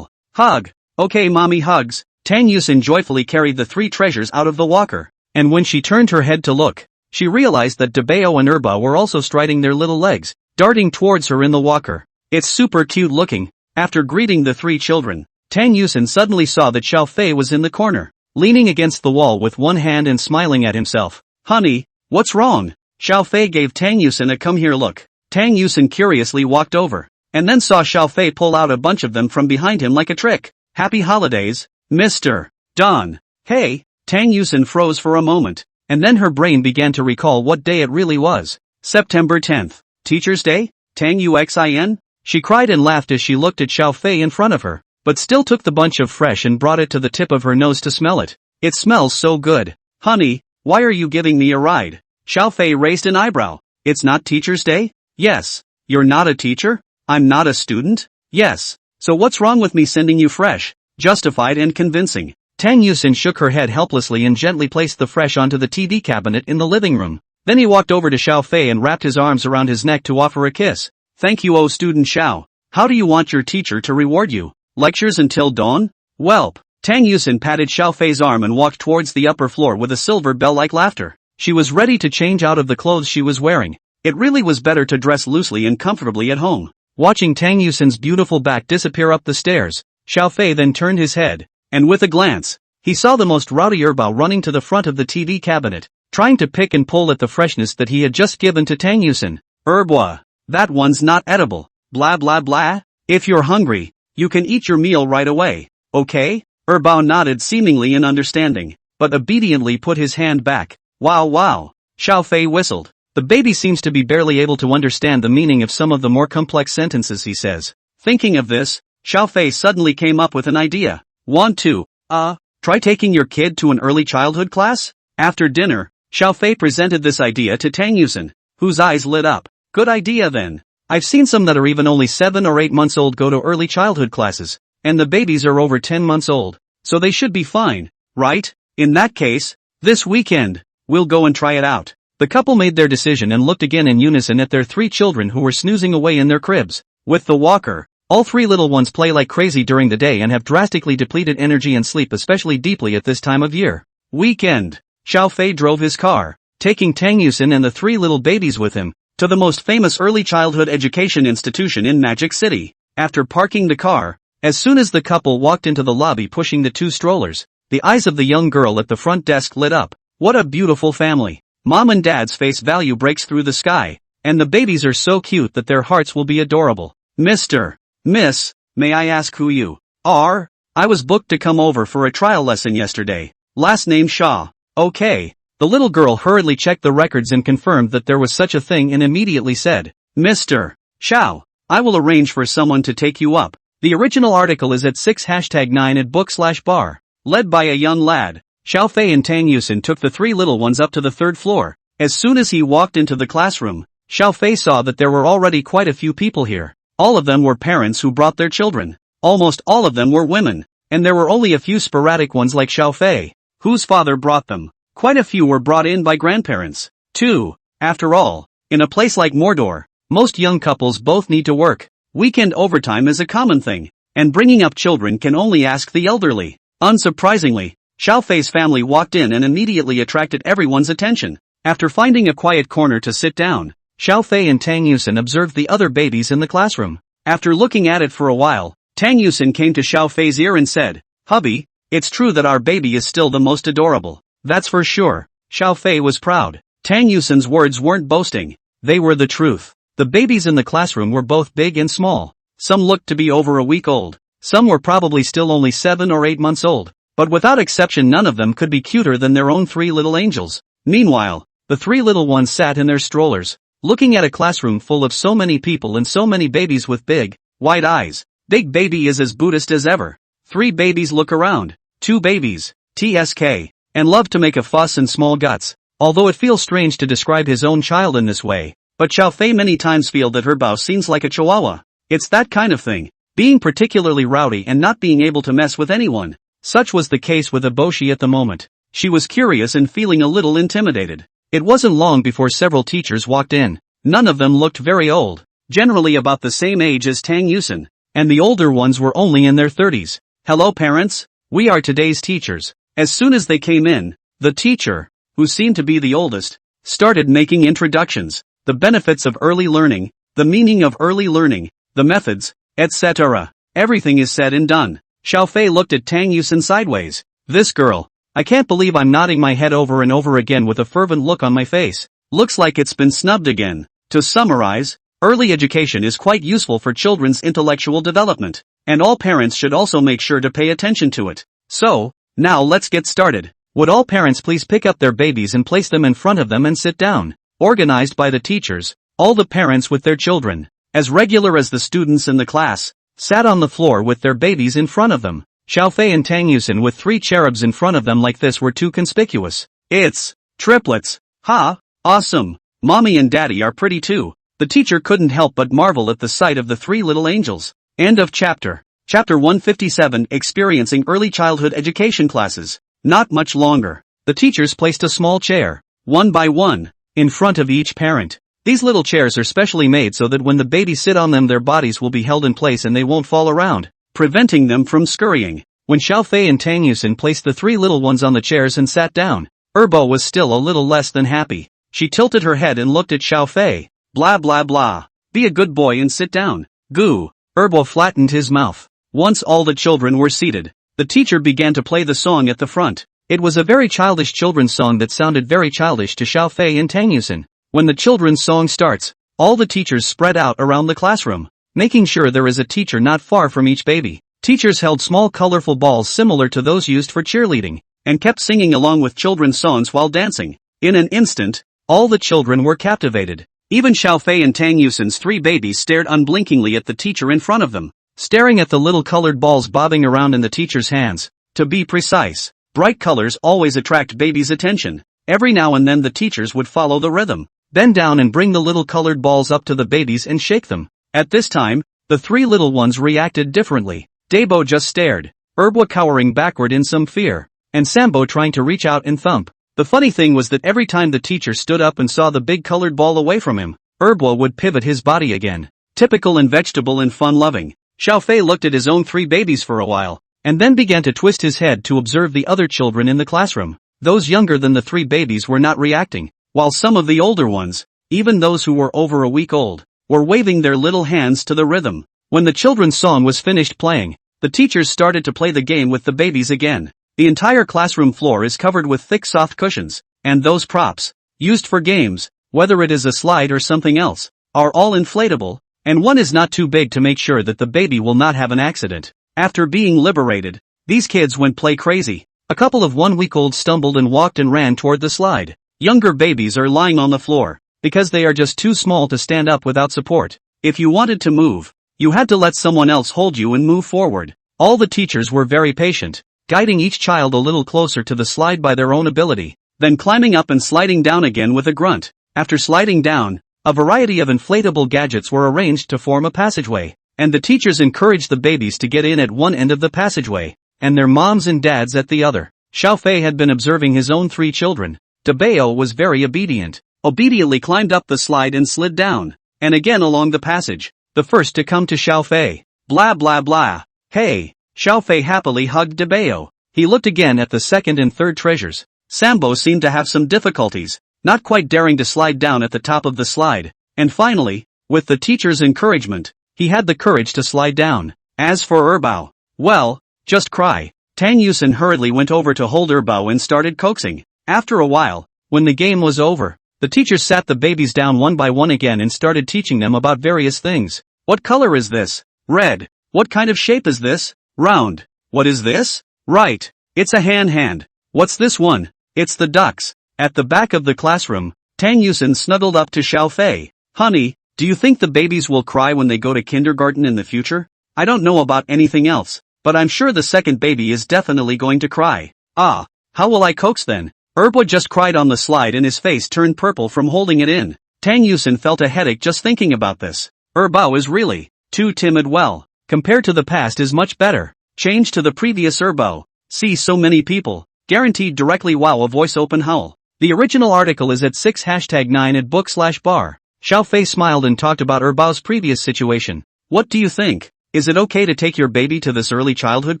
A: hug. Okay mommy hugs. Tang Yusin joyfully carried the three treasures out of the walker, and when she turned her head to look, she realized that Dabeo and Erba were also striding their little legs, darting towards her in the walker. It's super cute looking. After greeting the three children, Tang Yusin suddenly saw that Xiao Fei was in the corner, leaning against the wall with one hand and smiling at himself. Honey, what's wrong? Xiao Fei gave Tang Yusin a come here look. Tang Yusin curiously walked over, and then saw Xiao Fei pull out a bunch of them from behind him like a trick. Happy holidays, Mr. Don. Hey, Tang Yusin froze for a moment, and then her brain began to recall what day it really was. September 10th. Teacher's Day? Tang Uxin? She cried and laughed as she looked at Xiao Fei in front of her, but still took the bunch of fresh and brought it to the tip of her nose to smell it. It smells so good. Honey, why are you giving me a ride? Xiao Fei raised an eyebrow. It's not Teacher's Day? Yes. You're not a teacher? I'm not a student? Yes. So what's wrong with me sending you fresh? Justified and convincing. Tang Yusin shook her head helplessly and gently placed the fresh onto the TV cabinet in the living room. Then he walked over to Xiao Fei and wrapped his arms around his neck to offer a kiss. Thank you, student Xiao. How do you want your teacher to reward you? Lectures until dawn? Welp. Tang Yusin patted Xiao Fei's arm and walked towards the upper floor with a silver bell-like laughter. She was ready to change out of the clothes she was wearing. It really was better to dress loosely and comfortably at home. Watching Tang Yusin's beautiful back disappear up the stairs, Xiao Fei then turned his head, and with a glance, he saw the most rowdy Erbao running to the front of the TV cabinet, trying to pick and pull at the freshness that he had just given to Tang Yusin. Erbwa. That one's not edible. Blah blah blah. If you're hungry, you can eat your meal right away, okay? Erbao nodded seemingly in understanding, but obediently put his hand back. Wow. Xiao Fei whistled. The baby seems to be barely able to understand the meaning of some of the more complex sentences he says. Thinking of this, Xiao Fei suddenly came up with an idea. Want to, try taking your kid to an early childhood class? After dinner, Xiao Fei presented this idea to Tang Yusin, whose eyes lit up. Good idea then. I've seen some that are even only 7 or 8 months old go to early childhood classes, and the babies are over 10 months old, so they should be fine, right? In that case, this weekend, we'll go and try it out. The couple made their decision and looked again in unison at their 3 children who were snoozing away in their cribs. With the walker, all 3 little ones play like crazy during the day and have drastically depleted energy and sleep especially deeply at this time of year. Weekend. Xiao Fei drove his car, taking Tang Yusin and the 3 little babies with him, to the most famous early childhood education institution in Magic City. After parking the car, as soon as the couple walked into the lobby pushing the 2 strollers, the eyes of the young girl at the front desk lit up. What a beautiful family. Mom and Dad's face value breaks through the sky, and the babies are so cute that their hearts will be adorable. Miss, may I ask who you I was booked to come over for a trial lesson yesterday. Last name Shaw. Okay. The little girl hurriedly checked the records and confirmed that there was such a thing and immediately said, Mr. Shao, I will arrange for someone to take you up. The original article is at 6#9 at book/bar. Led by a young lad, Xiaofei and Tang Yusin took the three little ones up to the third floor. As soon as he walked into the classroom, Xiaofei saw that there were already quite a few people here. All of them were parents who brought their children. Almost all of them were women, and there were only a few sporadic ones like Xiaofei, whose father brought them. Quite a few were brought in by grandparents, too. After all, in a place like Mordor, most young couples both need to work. Weekend overtime is a common thing, and bringing up children can only ask the elderly. Unsurprisingly, Xiaofei's family walked in and immediately attracted everyone's attention. After finding a quiet corner to sit down, Xiaofei and Tang Yusin observed the other babies in the classroom. After looking at it for a while, Tang Yusin came to Xiaofei's ear and said, Hubby, it's true that our baby is still the most adorable. That's for sure. Xiaofei was proud. Tang Yusin's words weren't boasting. They were the truth. The babies in the classroom were both big and small. Some looked to be over a week old. Some were probably still only 7 or 8 months old. But without exception none of them could be cuter than their own three little angels. Meanwhile, the three little ones sat in their strollers, looking at a classroom full of so many people and so many babies with big, wide eyes. Big Baby is as Buddhist as ever. 3 babies look around. 2 babies, TSK, and love to make a fuss and small guts. Although it feels strange to describe his own child in this way, but Xiaofei many times feel that her bao seems like a chihuahua. It's that kind of thing. Being particularly rowdy and not being able to mess with anyone. Such was the case with Eboshi at the moment. She was curious and feeling a little intimidated. It wasn't long before several teachers walked in. None of them looked very old, generally about the same age as Tang Yusin, and the older ones were only in their 30s. Hello parents, we are today's teachers. As soon as they came in, the teacher, who seemed to be the oldest, started making introductions, the benefits of early learning, the meaning of early learning, the methods, etc. Everything is said and done. Xiaofei looked at Tang Yusin sideways. This girl. I can't believe I'm nodding my head over and over again with a fervent look on my face. Looks like it's been snubbed again. To summarize, early education is quite useful for children's intellectual development, and all parents should also make sure to pay attention to it. So, now let's get started. Would all parents please pick up their babies and place them in front of them and sit down? Organized by the teachers, all the parents with their children, as regular as the students in the class, sat on the floor with their babies in front of them. Xiaofei and Tang Yusin with 3 cherubs in front of them like this were too conspicuous. It's triplets. Ha! Awesome. Mommy and daddy are pretty too. The teacher couldn't help but marvel at the sight of the 3 little angels. End of chapter. Chapter 157 Experiencing Early Childhood Education Classes. Not much longer. The teachers placed a small chair, one by one, in front of each parent. These little chairs are specially made so that when the babies sit on them their bodies will be held in place and they won't fall around, preventing them from scurrying. When Xiaofei and Tang Yusin placed the 3 little ones on the chairs and sat down, Erbo was still a little less than happy. She tilted her head and looked at Xiaofei. Blah blah blah. Be a good boy and sit down. Goo. Erbo flattened his mouth. Once all the children were seated, the teacher began to play the song at the front. It was a very childish children's song that sounded very childish to Xiaofei and Tang Yusin. When the children's song starts, all the teachers spread out around the classroom, making sure there is a teacher not far from each baby. Teachers held small colorful balls similar to those used for cheerleading, and kept singing along with children's songs while dancing. In an instant, all the children were captivated. Even Xiaofei and Tang Yusin's 3 babies stared unblinkingly at the teacher in front of them, staring at the little colored balls bobbing around in the teacher's hands. To be precise, bright colors always attract babies' attention. Every now and then the teachers would follow the rhythm, bend down and bring the little colored balls up to the babies and shake them. At this time, the 3 little ones reacted differently. Dabo just stared, Erbwa cowering backward in some fear, and Sambo trying to reach out and thump. The funny thing was that every time the teacher stood up and saw the big colored ball away from him, Erbwa would pivot his body again. Typical and vegetable and fun-loving. Xiaofei looked at his own 3 babies for a while, and then began to twist his head to observe the other children in the classroom. Those younger than the 3 babies were not reacting, while some of the older ones, even those who were over a week old, were waving their little hands to the rhythm. When the children's song was finished playing, the teachers started to play the game with the babies again. The entire classroom floor is covered with thick soft cushions, and those props, used for games, whether it is a slide or something else, are all inflatable, and one is not too big to make sure that the baby will not have an accident. After being liberated, these kids went play crazy. A couple of 1-week-olds stumbled and walked and ran toward the slide. Younger babies are lying on the floor, because they are just too small to stand up without support. If you wanted to move, you had to let someone else hold you and move forward. All the teachers were very patient, guiding each child a little closer to the slide by their own ability, then climbing up and sliding down again with a grunt. After sliding down, a variety of inflatable gadgets were arranged to form a passageway, and the teachers encouraged the babies to get in at one end of the passageway, and their moms and dads at the other. Xiaofei had been observing his own 3 children. Debeo was very obediently climbed up the slide and slid down, and again along the passage, the first to come to Xiaofei. Blah blah blah. Hey! Xiaofei happily hugged Debeo. He looked again at the second and third treasures. Sambo seemed to have some difficulties, not quite daring to slide down at the top of the slide, and finally, with the teacher's encouragement, he had the courage to slide down. As for Erbao, well, just cry. Tang Yusin hurriedly went over to hold Erbao and started coaxing. After a while, when the game was over, the teachers sat the babies down one by one again and started teaching them about various things. What color is this? Red. What kind of shape is this? Round. What is this? Right. It's a hand. What's this one? It's the ducks. At the back of the classroom, Tang Yusin snuggled up to Xiaofei. Honey, do you think the babies will cry when they go to kindergarten in the future? I don't know about anything else, but I'm sure the second baby is definitely going to cry. Ah, how will I coax then? Erbo just cried on the slide and his face turned purple from holding it in. Tang Yusin felt a headache just thinking about this. Erbao is really too timid. Well, compared to the past is much better. Change to the previous Erbao. See so many people. Guaranteed directly. Wow, a voice open howl. The original article is at 6#9 at book/bar. Xiaofei smiled and talked about Erbao's previous situation. What do you think? Is it okay to take your baby to this early childhood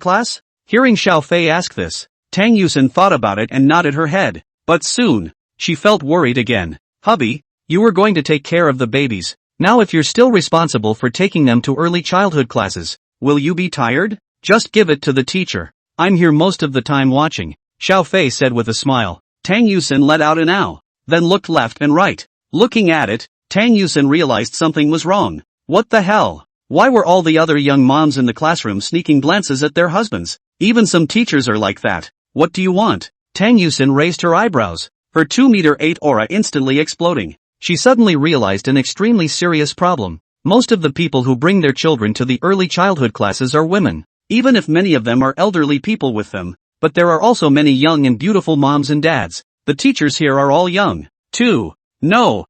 A: class? Hearing Xiaofei ask this, Tang Yusin thought about it and nodded her head. But soon, she felt worried again. Hubby, you were going to take care of the babies. Now if you're still responsible for taking them to early childhood classes, will you be tired? Just give it to the teacher. I'm here most of the time watching, Xiaofei said with a smile. Tang Yusin let out an ow, then looked left and right. Looking at it, Tang Yusin realized something was wrong. What the hell? Why were all the other young moms in the classroom sneaking glances at their husbands? Even some teachers are like that. What do you want? Tang Yusin raised her eyebrows, her 2-meter-8 aura instantly exploding. She suddenly realized an extremely serious problem. Most of the people who bring their children to the early childhood classes are women, even if many of them are elderly people with them. But there are also many young and beautiful moms and dads. The teachers here are all young, too. No.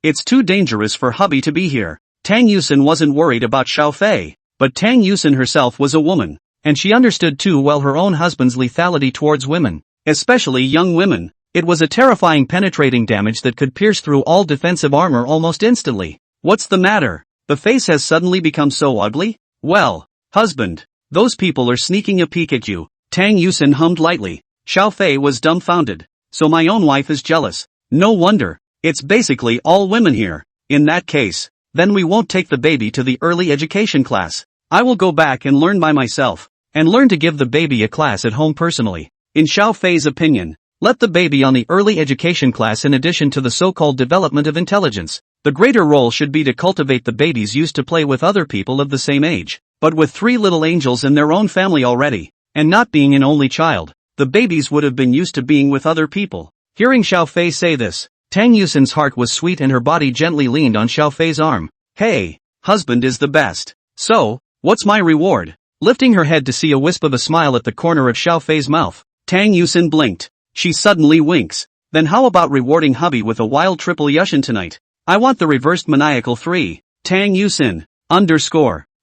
A: It's too dangerous for hubby to be here. Tang Yusin wasn't worried about Xiaofei, but Tang Yusin herself was a woman, and she understood too well her own husband's lethality towards women, especially young women. It was a terrifying penetrating damage that could pierce through all defensive armor almost instantly. What's the matter? The face has suddenly become so ugly? Well, husband, those people are sneaking a peek at you. Tang Yusin hummed lightly. Xiaofei was dumbfounded. So my own wife is jealous. No wonder. It's basically all women here. In that case, then we won't take the baby to the early education class. I will go back and learn by myself, and learn to give the baby a class at home personally. In Xiaofei's opinion, let the baby on the early education class in addition to the so-called development of intelligence. The greater role should be to cultivate the babies used to play with other people of the same age. But with 3 little angels in their own family already, and not being an only child, the babies would have been used to being with other people. Hearing Xiaofei say this, Tang Yusin's heart was sweet and her body gently leaned on Xiaofei's arm. Hey, husband is the best. So, what's my reward? Lifting her head to see a wisp of a smile at the corner of Xiaofei's mouth, Tang Yusin blinked. She suddenly winks. Then how about rewarding hubby with a wild triple Yushin tonight? I want the reversed maniacal 3. Tang Yusin.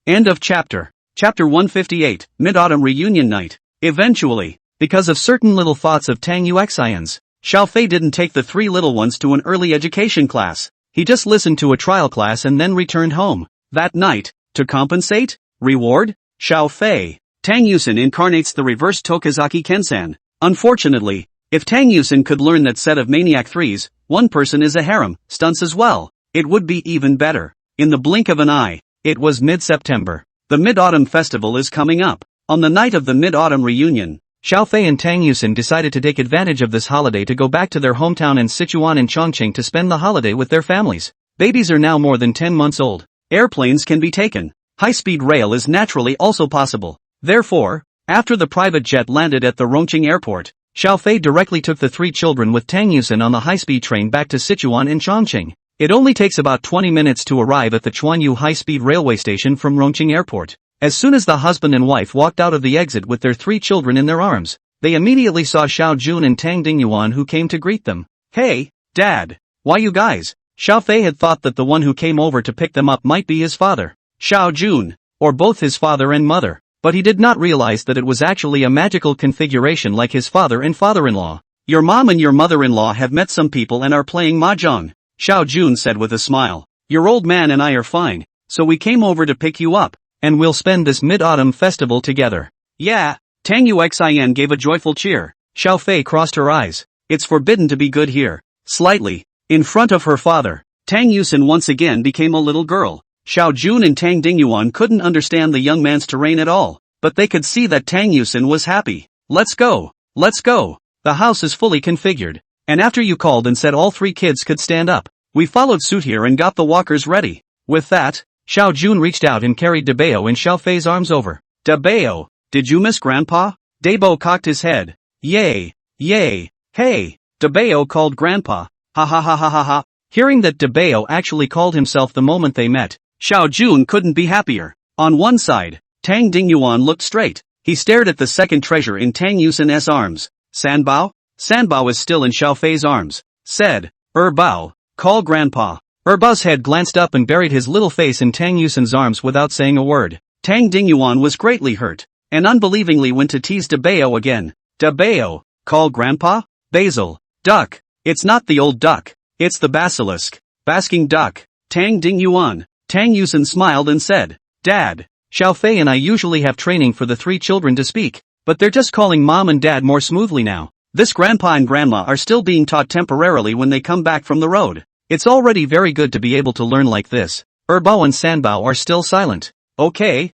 A: End of chapter. Chapter 158, Mid-Autumn Reunion Night. Eventually, because of certain little thoughts of Tang Yuxian's, Xiaofei didn't take the 3 little ones to an early education class. He just listened to a trial class and then returned home. That night, to compensate? Reward? Xiaofei. Tang Yusin incarnates the reverse Tokizaki Kensan. Unfortunately, if Tang Yusin could learn that set of Maniac 3s, one person is a harem, stunts as well, it would be even better. In the blink of an eye, it was mid-September. The Mid-Autumn Festival is coming up. On the night of the Mid-Autumn Reunion, Xiaofei and Tang Yusin decided to take advantage of this holiday to go back to their hometown in Sichuan and Chongqing to spend the holiday with their families. Babies are now more than 10 months old. Airplanes can be taken. high-speed rail is naturally also possible. Therefore, after the private jet landed at the Rongqing airport, Xiaofei directly took the 3 children with Tang Yusen on the high-speed train back to Sichuan in Chongqing. It only takes about 20 minutes to arrive at the Chuanyu high-speed railway station from Rongqing airport. As soon as the husband and wife walked out of the exit with their 3 children in their arms, they immediately saw Xiao Jun and Tang Dingyuan who came to greet them. "Hey, Dad. Why you guys?" Xiaofei had thought that the one who came over to pick them up might be his father, Xiao Jun, or both his father and mother, but he did not realize that it was actually a magical configuration like his father and father-in-law. "Your mom and your mother-in-law have met some people and are playing mahjong," Xiao Jun said with a smile. "Your old man and I are fine, so we came over to pick you up, and we'll spend this mid-autumn festival together." "Yeah." Tang Yuxian gave a joyful cheer. Xiaofei crossed her eyes. "It's forbidden to be good here." Slightly, in front of her father, Tang Yusen once again became a little girl. Xiao Jun and Tang Dingyuan couldn't understand the young man's terrain at all, but they could see that Tang Yusen was happy. "Let's go. Let's go. The house is fully configured. And after you called and said all 3 kids could stand up, we followed suit here and got the walkers ready." With that, Xiao Jun reached out and carried Debao in Xiaofei's arms over. "Debao, did you miss Grandpa?" Debo cocked his head. "Yay, yay, hey," Debao called Grandpa. "Ha ha ha ha ha ha." Hearing that Debao actually called himself the moment they met, Xiao Jun couldn't be happier. On one side, Tang Dingyuan looked straight. He stared at the second treasure in Tang Yusen's arms. "Sanbao?" Sanbao is still in Xiaofei's arms. Said, "Bao, call Grandpa." Bao's head glanced up and buried his little face in Tang Yusen's arms without saying a word. Tang Dingyuan was greatly hurt, and unbelievingly went to tease Debao again. "Debao, call Grandpa?" "Basil, duck. It's not the old duck. It's the basilisk. Basking duck." Tang Dingyuan. Tang Yusen smiled and said, "Dad, Xiaofei and I usually have training for the 3 children to speak, but they're just calling Mom and Dad more smoothly now. This Grandpa and Grandma are still being taught temporarily when they come back from the road. It's already very good to be able to learn like this." Bao and Sanbao are still silent. Okay,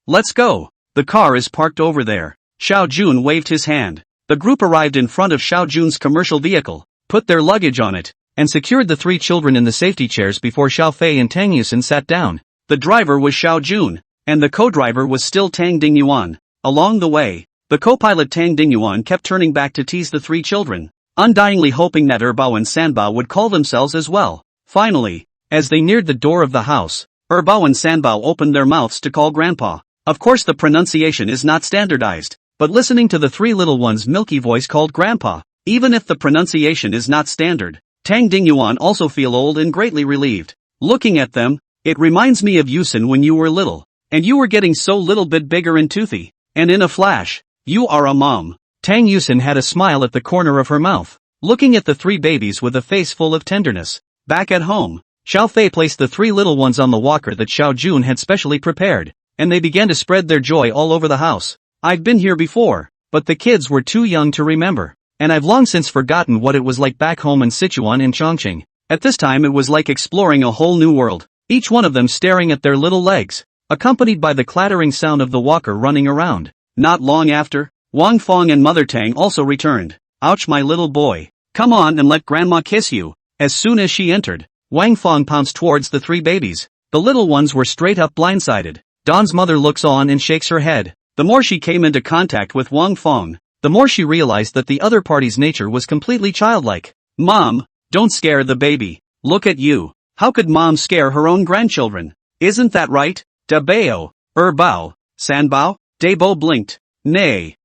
A: let's go. The car is parked over there." Xiao Jun waved his hand. The group arrived in front of Xiao Jun's commercial vehicle, put their luggage on it, and secured the 3 children in the safety chairs before Xiaofei and Tang Yusen sat down. The driver was Xiao Jun, and the co-driver was still Tang Dingyuan. Along the way, the co-pilot Tang Dingyuan kept turning back to tease the 3 children, undyingly hoping that Bao and Sanbao would call themselves as well. Finally, as they neared the door of the house, Bao and Sanbao opened their mouths to call Grandpa. Of course the pronunciation is not standardized, but listening to the 3 little ones' milky voice called Grandpa, even if the pronunciation is not standard, Tang Dingyuan also feel old and greatly relieved. Looking at them, "It reminds me of Yusen when you were little, and you were getting so little bit bigger and toothy, and in a flash, you are a mom." Tang Yusen had a smile at the corner of her mouth, looking at the 3 babies with a face full of tenderness. Back at home, Xiaofei placed the 3 little ones on the walker that Xiao Jun had specially prepared, and they began to spread their joy all over the house. "I've been here before, but the kids were too young to remember, and I've long since forgotten what it was like back home in Sichuan in Chongqing. At this time it was like exploring a whole new world." Each one of them staring at their little legs, accompanied by the clattering sound of the walker running around. Not long after, Wang Fong and Mother Tang also returned. "Ouch, my little boy. Come on and let Grandma kiss you." As soon as she entered, Wang Fong pounced towards the 3 babies. The little ones were straight up blindsided. Don's mother looks on and shakes her head. The more she came into contact with Wang Fong, the more she realized that the other party's nature was completely childlike. "Mom, don't scare the baby. Look at you. How could Mom scare her own grandchildren? Isn't that right?" "Debao, Bao, Sanbao?" Debo blinked. Nay.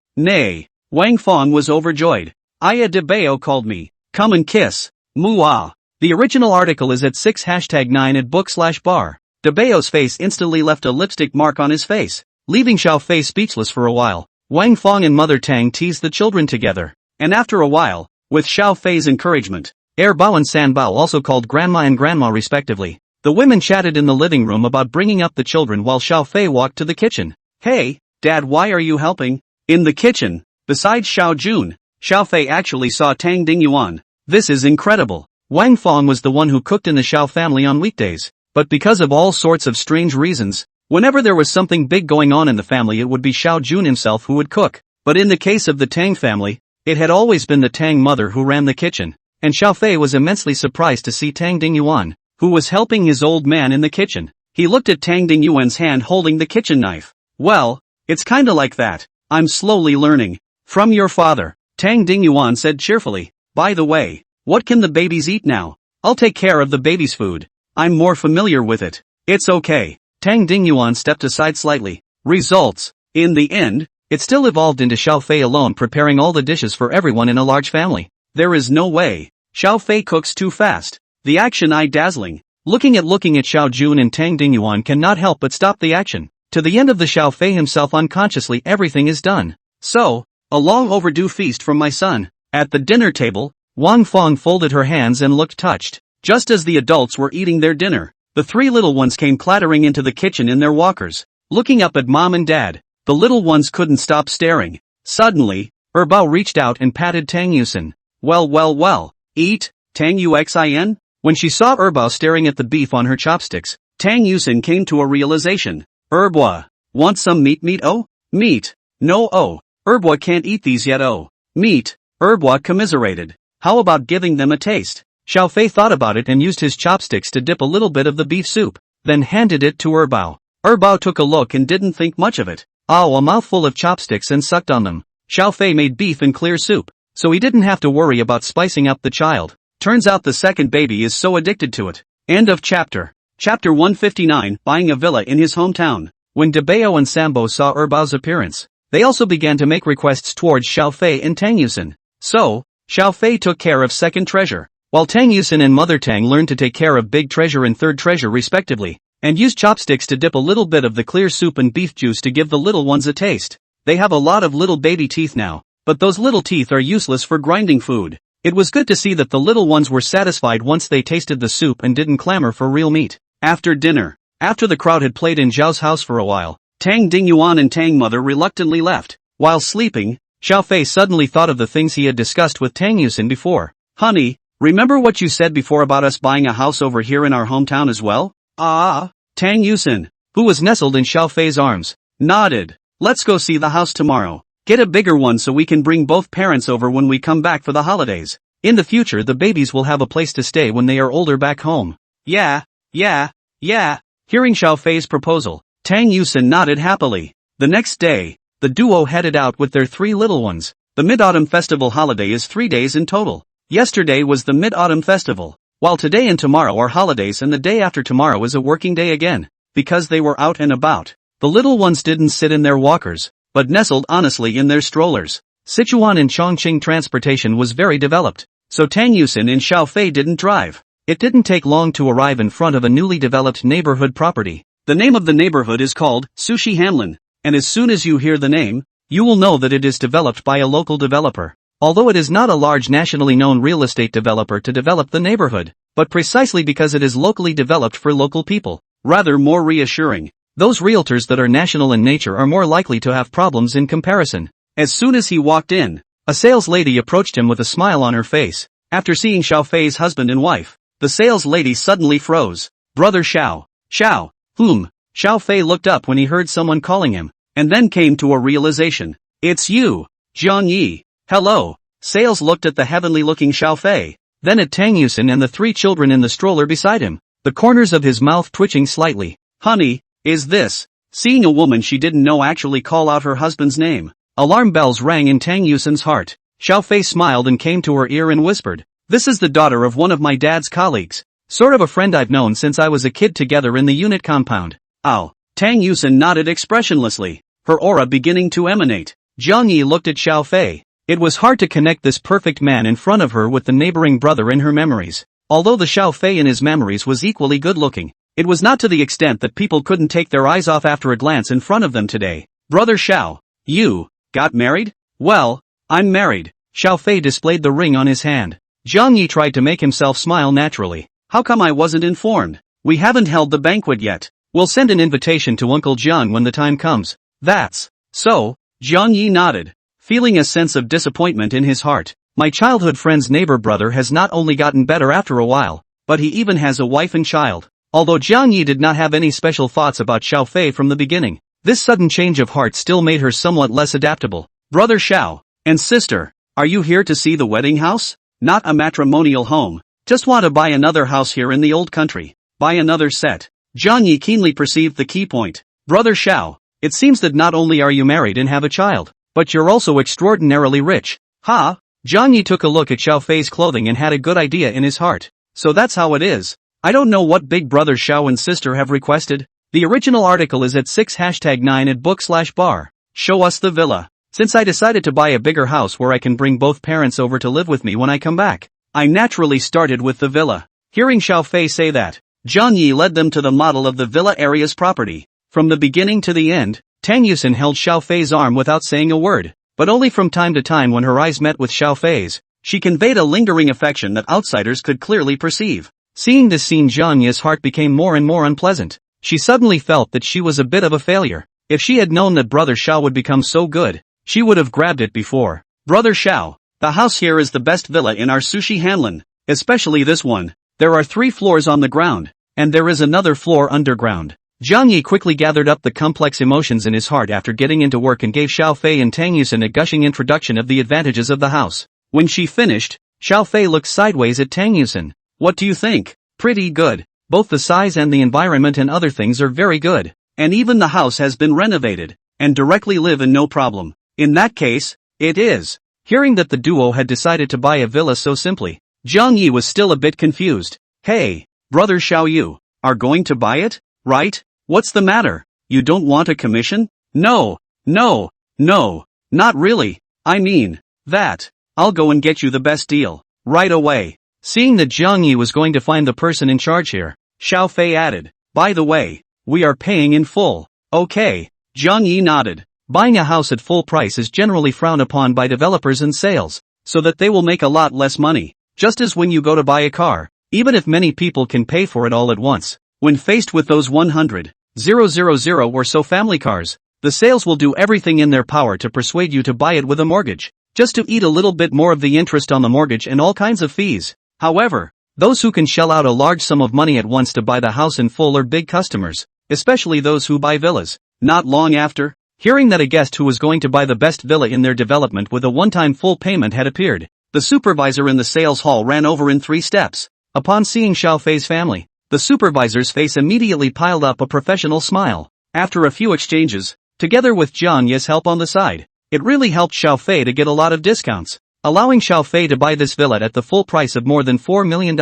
A: Wang Fong was overjoyed. "Aya Debao called me. Come and kiss. Muah." The original article is at 6#9 at book/bar. Debao's face instantly left a lipstick mark on his face, leaving Xiaofei speechless for a while. Wang Fong and Mother Tang teased the children together, and after a while, with Xiaofei's encouragement, Bao and Sanbao also called Grandma and Grandma respectively. The women chatted in the living room about bringing up the children while Xiaofei walked to the kitchen. "Hey, Dad, why are you helping?" In the kitchen, besides Xiao Jun, Xiaofei actually saw Tang Dingyuan. "This is incredible." Wang Fong was the one who cooked in the Xiao family on weekdays, but because of all sorts of strange reasons, whenever there was something big going on in the family it would be Xiao Jun himself who would cook. But in the case of the Tang family, it had always been the Tang mother who ran the kitchen, and Xiaofei was immensely surprised to see Tang Dingyuan, who was helping his old man in the kitchen. He looked at Tang Dingyuan's hand holding the kitchen knife. Well, it's kinda like that. I'm slowly learning. From your father, Tang Dingyuan said cheerfully. By the way, what can the babies eat now? I'll take care of the baby's food. I'm more familiar with it. It's okay. Tang Dingyuan stepped aside slightly. Results. In the end, it still evolved into Xiao Fei alone preparing all the dishes for everyone in a large family. There is no way. Xiao Fei cooks too fast. The action eye-dazzling. Looking at Xiao Jun and Tang Dingyuan cannot help but stop the action. To the end of the Xiao Fei himself unconsciously everything is done. So, a long overdue feast from my son. At the dinner table, Wang Fong folded her hands and looked touched. Just as the adults were eating their dinner, the three little ones came clattering into the kitchen in their walkers. Looking up at mom and dad, the little ones couldn't stop staring. Suddenly, Erbao reached out and patted Tang Yusin. Well, eat, Tang Yuxin? When she saw Erbao staring at the beef on her chopsticks, Tang Yusin came to a realization. Erbwa, want some meat? Oh? Meat. No oh. Erbwa can't eat these yet oh. Meat. Erbwa commiserated. How about giving them a taste? Xiao Fei thought about it and used his chopsticks to dip a little bit of the beef soup, then handed it to Erbao. Erbao took a look and didn't think much of it. Oh, a mouthful of chopsticks and sucked on them. Xiao Fei made beef and clear soup, so he didn't have to worry about spicing up the child. Turns out the second baby is so addicted to it. End of chapter. Chapter 159, buying a villa in his hometown. When Debao and Sambo saw Erbao's appearance, they also began to make requests towards Xiao Fei and Tang Yusin. So, Xiao Fei took care of second treasure, while Tang Yusin and Mother Tang learned to take care of big treasure and third treasure respectively, and used chopsticks to dip a little bit of the clear soup and beef juice to give the little ones a taste. They have a lot of little baby teeth now, but those little teeth are useless for grinding food. It was good to see that the little ones were satisfied once they tasted the soup and didn't clamor for real meat. After dinner, after the crowd had played in Zhao's house for a while, Tang Dingyuan and Tang Mother reluctantly left. While sleeping, Xiao Fei suddenly thought of the things he had discussed with Tang Yusin before. Honey, remember what you said before about us buying a house over here in our hometown as well? Tang Yusin, who was nestled in Xiao Fei's arms, nodded. Let's go see the house tomorrow. Get a bigger one so we can bring both parents over when we come back for the holidays. In the future the babies will have a place to stay when they are older back home. Yeah. Hearing Xiao Fei's proposal, Tang Yusin nodded happily. The next day, the duo headed out with their three little ones. The Mid-Autumn Festival holiday is 3 days in total. Yesterday was the Mid-Autumn Festival, while today and tomorrow are holidays and the day after tomorrow is a working day again. Because they were out and about, the little ones didn't sit in their walkers, but nestled honestly in their strollers. Sichuan and Chongqing transportation was very developed, so Tang Yusin and Xiao Fei didn't drive. It didn't take long to arrive in front of a newly developed neighborhood property. The name of the neighborhood is called Sushi Hamlin, and as soon as you hear the name, you will know that it is developed by a local developer. Although it is not a large nationally known real estate developer to develop the neighborhood, but precisely because it is locally developed for local people, rather more reassuring. Those realtors that are national in nature are more likely to have problems in comparison. As soon as he walked in, a sales lady approached him with a smile on her face. After seeing Xiao Fei's husband and wife, the sales lady suddenly froze. Brother Xiao. Xiao Fei looked up when he heard someone calling him, and then came to a realization. It's you, Zhang Yi. Hello. Sales looked at the heavenly-looking Xiao Fei, then at Tang Yusin and the three children in the stroller beside him, the corners of his mouth twitching slightly. Honey, is this? Seeing a woman she didn't know actually call out her husband's name. Alarm bells rang in Tang Yusin's heart. Xiao Fei smiled and came to her ear and whispered, "This is the daughter of one of my dad's colleagues. Sort of a friend I've known since I was a kid together in the unit compound." Oh. Tang Yusin nodded expressionlessly, her aura beginning to emanate. Zhang Yi looked at Xiao Fei. It was hard to connect this perfect man in front of her with the neighboring brother in her memories. Although the Xiao Fei in his memories was equally good-looking, it was not to the extent that people couldn't take their eyes off after a glance in front of them today. Brother Xiao, you got married? Well, I'm married. Xiao Fei displayed the ring on his hand. Zhang Yi tried to make himself smile naturally. How come I wasn't informed? We haven't held the banquet yet. We'll send an invitation to Uncle Jiang when the time comes. That's so. Zhang Yi nodded, feeling a sense of disappointment in his heart. My childhood friend's neighbor brother has not only gotten better after a while, but he even has a wife and child. Although Zhang Yi did not have any special thoughts about Xiao Fei from the beginning, this sudden change of heart still made her somewhat less adaptable. Brother Xiao and sister, are you here to see the wedding house? Not a matrimonial home. Just want to buy another house here in the old country. Buy another set. Jiang Yi keenly perceived the key point. Brother Xiao, it seems that not only are you married and have a child, but you're also extraordinarily rich. Ha! Jiang Yi took a look at Xiao Fei's clothing and had a good idea in his heart. So that's how it is. I don't know what big brother Xiao and sister have requested. The original article is at 6#9 at book/bar. Show us the villa. Since I decided to buy a bigger house where I can bring both parents over to live with me when I come back, I naturally started with the villa. Hearing Xiao Fei say that, Jiang Yi led them to the model of the villa area's property. From the beginning to the end, Tang Yusen held Xiao Fei's arm without saying a word, but only from time to time when her eyes met with Xiao Fei's, she conveyed a lingering affection that outsiders could clearly perceive. Seeing this scene, Jiang Yi's heart became more and more unpleasant. She suddenly felt that she was a bit of a failure. If she had known that Brother Xiao would become so good, she would have grabbed it before. Brother Xiao, the house here is the best villa in our Sushi Hanlin, especially this one. There are 3 floors on the ground, and there is another floor underground. Jiang Yi quickly gathered up the complex emotions in his heart after getting into work and gave Xiao Fei and Tang Yusen a gushing introduction of the advantages of the house. When she finished, Xiao Fei looked sideways at Tang Yusen. What do you think? Pretty good. Both the size and the environment and other things are very good. And even the house has been renovated, and directly live in no problem. In that case, it is. Hearing that the duo had decided to buy a villa so simply, Jiang Yi was still a bit confused. Hey, brother Xiao, you are going to buy it, right? What's the matter? You don't want a commission? No, not really. I mean, that. I'll go and get you the best deal, right away. Seeing that Jiang Yi was going to find the person in charge here, Xiao Fei added, by the way, we are paying in full. Okay. Jiang Yi nodded. Buying a house at full price is generally frowned upon by developers and sales, so that they will make a lot less money. Just as when you go to buy a car, even if many people can pay for it all at once, when faced with those 100,000 or so family cars, the sales will do everything in their power to persuade you to buy it with a mortgage, just to eat a little bit more of the interest on the mortgage and all kinds of fees. However, those who can shell out a large sum of money at once to buy the house in full are big customers, especially those who buy villas. Not long after, hearing that a guest who was going to buy the best villa in their development with a one-time full payment had appeared, the supervisor in the sales hall ran over in 3 steps. Upon seeing Xiao Fei's family, the supervisor's face immediately piled up a professional smile. After a few exchanges, together with Jiang Yi's help on the side, it really helped Xiao Fei to get a lot of discounts, allowing Xiao Fei to buy this villa at the full price of more than $4 million.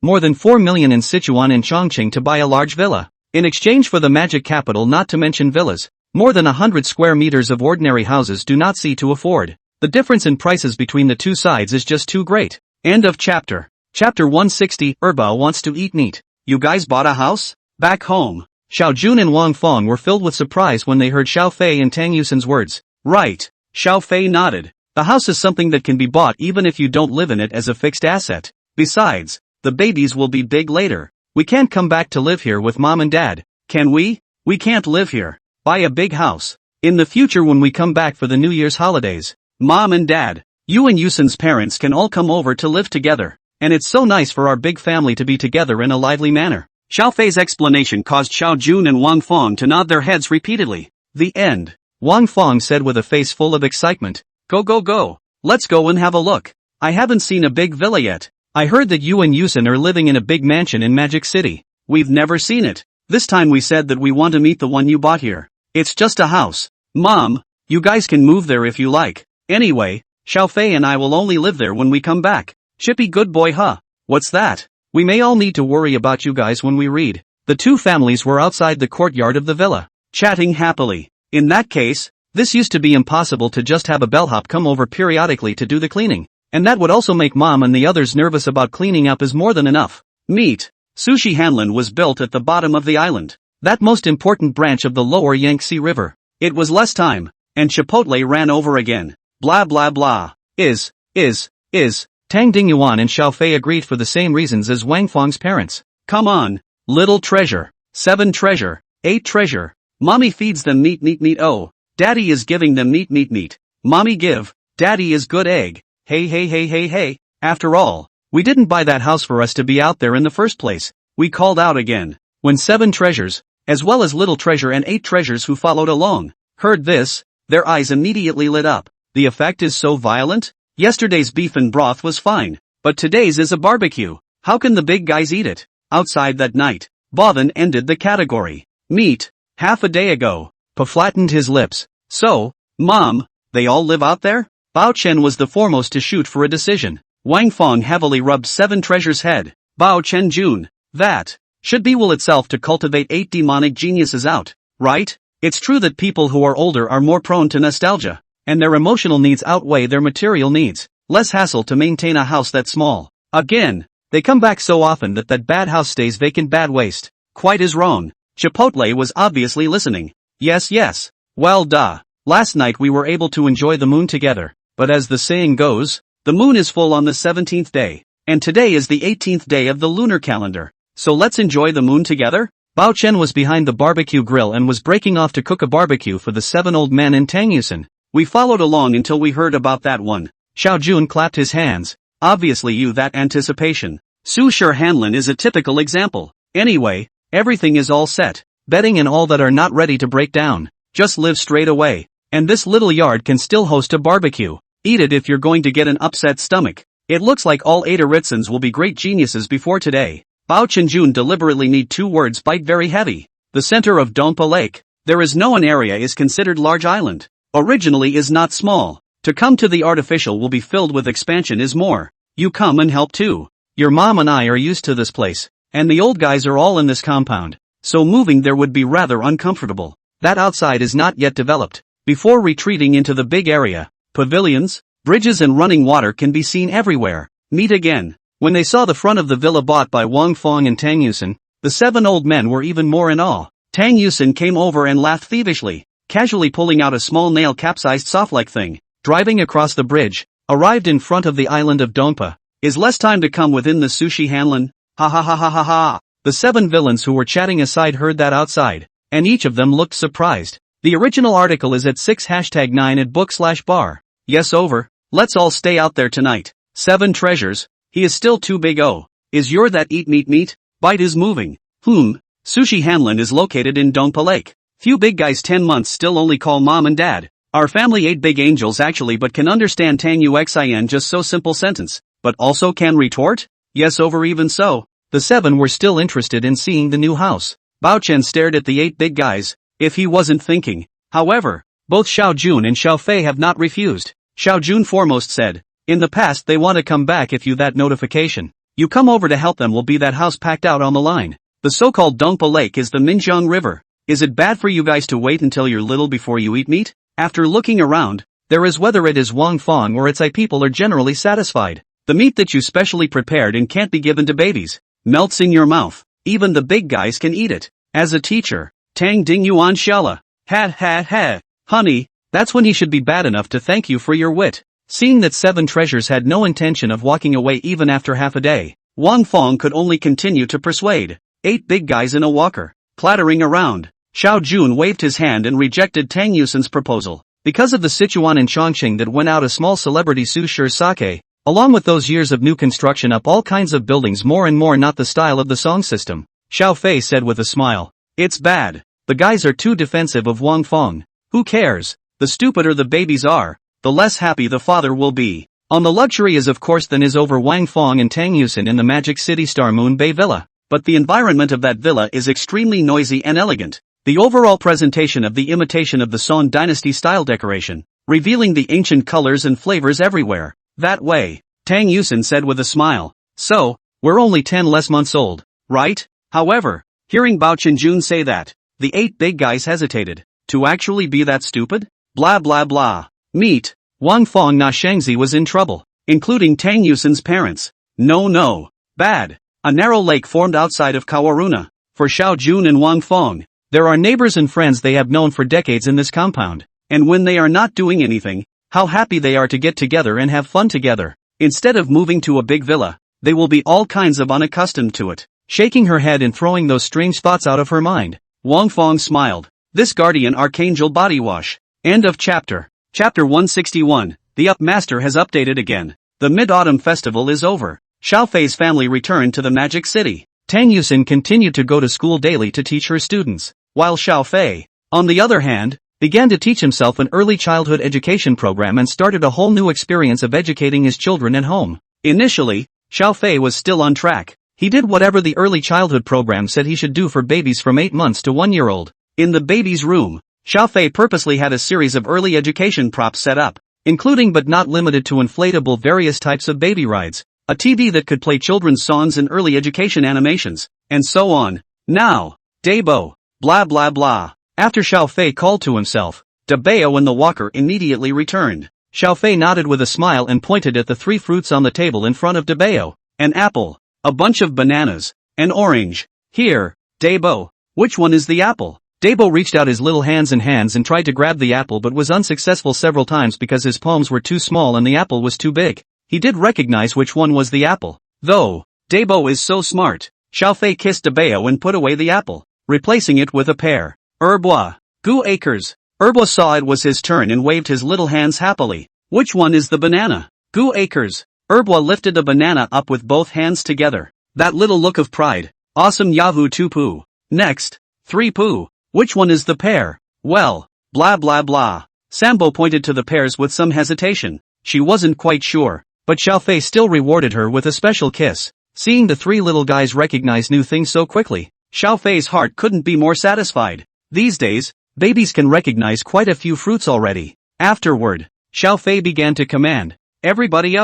A: More than 4 million in Sichuan and Chongqing to buy a large villa. In exchange for the magic capital, not to mention villas, more than 100 square meters of ordinary houses do not see to afford. The difference in prices between the two sides is just too great. End of chapter. Chapter 160, Erbao wants to eat meat. You guys bought a house? Back home, Xiao Jun and Wang Feng were filled with surprise when they heard Xiao Fei and Tang Yusen's words. Right. Xiao Fei nodded. The house is something that can be bought even if you don't live in it as a fixed asset. Besides, the babies will be big later. We can't come back to live here with mom and dad, can we? We can't live here. Buy a big house. In the future when we come back for the New Year's holidays, mom and dad, you and Yusen's parents can all come over to live together. And it's so nice for our big family to be together in a lively manner. Xiao Fei's explanation caused Xiao Jun and Wang Feng to nod their heads repeatedly. The end. Wang Feng said with a face full of excitement. Go. Let's go and have a look. I haven't seen a big villa yet. I heard that you and Yusen are living in a big mansion in Magic City. We've never seen it. This time we said that we want to meet the one you bought here. It's just a house. Mom, you guys can move there if you like. Anyway, Xiao Fei and I will only live there when we come back. Chippy good boy, huh? What's that? We may all need to worry about you guys when we read. The two families were outside the courtyard of the villa, chatting happily. In that case, this used to be impossible to just have a bellhop come over periodically to do the cleaning. And that would also make mom and the others nervous about cleaning up is more than enough. Meat. Sushi Hanlin was built at the bottom of the island, that most important branch of the lower Yangtze River. It was less time, and Chipotle ran over again. Blah blah blah. Tang Dingyuan and Xiao Fei agreed for the same reasons as Wang Feng's parents. Come on, little treasure. 7 treasure, 8 treasure. Mommy feeds them meat. Oh, daddy is giving them meat. Mommy give, daddy is good egg. Hey. After all, we didn't buy that house for us to be out there in the first place. We called out again. When 7 treasures, as well as little treasure and 8 treasures who followed along, heard this, their eyes immediately lit up. The effect is so violent? Yesterday's beef and broth was fine, but today's is a barbecue. How can the big guys eat it? Outside that night, Ba then ended the category. Meet. Half a day ago. Pa flattened his lips. So, Mom, they all live out there? Bao Chen was the foremost to shoot for a decision. Wang Fong heavily rubbed Seven Treasures' head. Bao Chen Jun. That should be will itself to cultivate 8 demonic geniuses out, right? It's true that people who are older are more prone to nostalgia, and their emotional needs outweigh their material needs. Less hassle to maintain a house that small. Again, they come back so often that bad house stays vacant. Bad waste. Quite is wrong. Chipotle was obviously listening. Yes. Well duh. Last night we were able to enjoy the moon together, but as the saying goes, the moon is full on the 17th day, and today is the 18th day of the lunar calendar. So let's enjoy the moon together? Bao Chen was behind the barbecue grill and was breaking off to cook a barbecue for the 7 old men in Tang Yusen. We followed along until we heard about that one. Xiao Jun clapped his hands. Obviously that anticipation. Su Shi Hanlin is a typical example. Anyway, everything is all set. Bedding and all that are not ready to break down. Just live straight away. And this little yard can still host a barbecue. Eat it if you're going to get an upset stomach. It looks like all 8 Aritsans will be great geniuses before today. Bao Chenjun deliberately need 2 words bite very heavy. The center of Dongpa Lake. There is no an area is considered large island. Originally is not small. To come to the artificial will be filled with expansion is more. You come and help too. Your mom and I are used to this place. And the old guys are all in this compound. So moving there would be rather uncomfortable. That outside is not yet developed. Before retreating into the big area, pavilions, bridges and running water can be seen everywhere. Meet again. When they saw the front of the villa bought by Wang Fong and Tang Yusen, the 7 old men were even more in awe. Tang Yusen came over and laughed thievishly, casually pulling out a small nail capsized soft-like thing. Driving across the bridge, arrived in front of the island of Dongpa. Is less time to come within the sushi Hanlin? Ha ha ha ha ha ha. The 7 villains who were chatting aside heard that outside, and each of them looked surprised. The original article is at 6#9 at book/bar. Yes over, let's all stay out there tonight. 7 Treasures, he is still too big. Oh, is your that eat meat? Bite is moving. Sushi Hanlin is located in Dongpa Lake. Few big guys 10 months still only call mom and dad. Our family 8 big angels actually but can understand Tang Uxin just so simple sentence, but also can retort? Yes over even so. The 7 were still interested in seeing the new house. Bao Chen stared at the 8 big guys, if he wasn't thinking. However, both Xiao Jun and Xiao Fei have not refused. Xiao Jun foremost said, in the past they want to come back if you that notification. You come over to help them will be that house packed out on the line. The so-called Dongpa Lake is the Minjiang River. Is it bad for you guys to wait until you're little before you eat meat? After looking around, there is whether it is Wang Fong or its people are generally satisfied. The meat that you specially prepared and can't be given to babies, melts in your mouth. Even the big guys can eat it. As a teacher, Tang Ding Yuan Shala. Ha. Honey, that's when he should be bad enough to thank you for your wit. Seeing that 7 Treasures had no intention of walking away even after half a day, Wang Fong could only continue to persuade. 8 big guys in a walker, clattering around. Xiao Jun waved his hand and rejected Tang Yusen's proposal. Because of the Sichuan and Chongqing that went out a small celebrity Su Shi Sake, along with those years of new construction up all kinds of buildings more and more not the style of the song system. Xiao Fei said with a smile. It's bad. The guys are too defensive of Wang Fong. Who cares? The stupider the babies are, the less happy the father will be. On the luxury is of course then is over Wang Fong and Tang Yusen in the Magic City Star Moon Bay Villa. But the environment of that villa is extremely noisy and elegant. The overall presentation of the imitation of the Song Dynasty style decoration, revealing the ancient colors and flavors everywhere. That way, Tang Yusen said with a smile. So, we're only 10 less months old, right? However, hearing Bao Chenjun say that, the 8 big guys hesitated. To actually be that stupid? Blah blah blah. Meet. Wang Fong Na Shangzi was in trouble, including Tang Yusen's parents. No. Bad. A narrow lake formed outside of Kawaruna. For Xiao Jun and Wang Fong, there are neighbors and friends they have known for decades in this compound. And when they are not doing anything, how happy they are to get together and have fun together. Instead of moving to a big villa, they will be all kinds of unaccustomed to it. Shaking her head and throwing those strange thoughts out of her mind, Wang Fong smiled. This guardian archangel body wash. End of chapter. Chapter 161. The Up Master has updated again. The Mid-Autumn Festival is over. Xiao Fei's family returned to the Magic City. Tang Yusen continued to go to school daily to teach her students, while Xiao Fei, on the other hand, began to teach himself an early childhood education program and started a whole new experience of educating his children at home. Initially, Xiao Fei was still on track. He did whatever the early childhood program said he should do for babies from 8 months to 1-year-old. In the baby's room, Xiaofei purposely had a series of early education props set up, including but not limited to inflatable various types of baby rides, a TV that could play children's songs and early education animations, and so on. Now, Dabo, blah blah blah. After Xiaofei called to himself, Dabeo and the walker immediately returned. Xiaofei nodded with a smile and pointed at the 3 fruits on the table in front of Dabeo: an apple, a bunch of bananas, an orange. Here, Dabo, which one is the apple? Dabo reached out his little hands and tried to grab the apple but was unsuccessful several times because his palms were too small and the apple was too big. He did recognize which one was the apple, though. Dabo is so smart. Xiaofei kissed Dabeo and put away the apple, replacing it with a pear. Erbois. Gu acres. Erbois saw it was his turn and waved his little hands happily. Which one is the banana? Gu acres. Erbois lifted the banana up with both hands together. That little look of pride. Awesome Yavu 2 poo. Next. 3 poo. Which one is the pear? Well, blah blah blah. Sambo pointed to the pears with some hesitation. She wasn't quite sure, but Xiaofei still rewarded her with a special kiss. Seeing the 3 little guys recognize new things so quickly, Xiaofei's heart couldn't be more satisfied. These days, babies can recognize quite a few fruits already. Afterward, Xiaofei began to command, "Everybody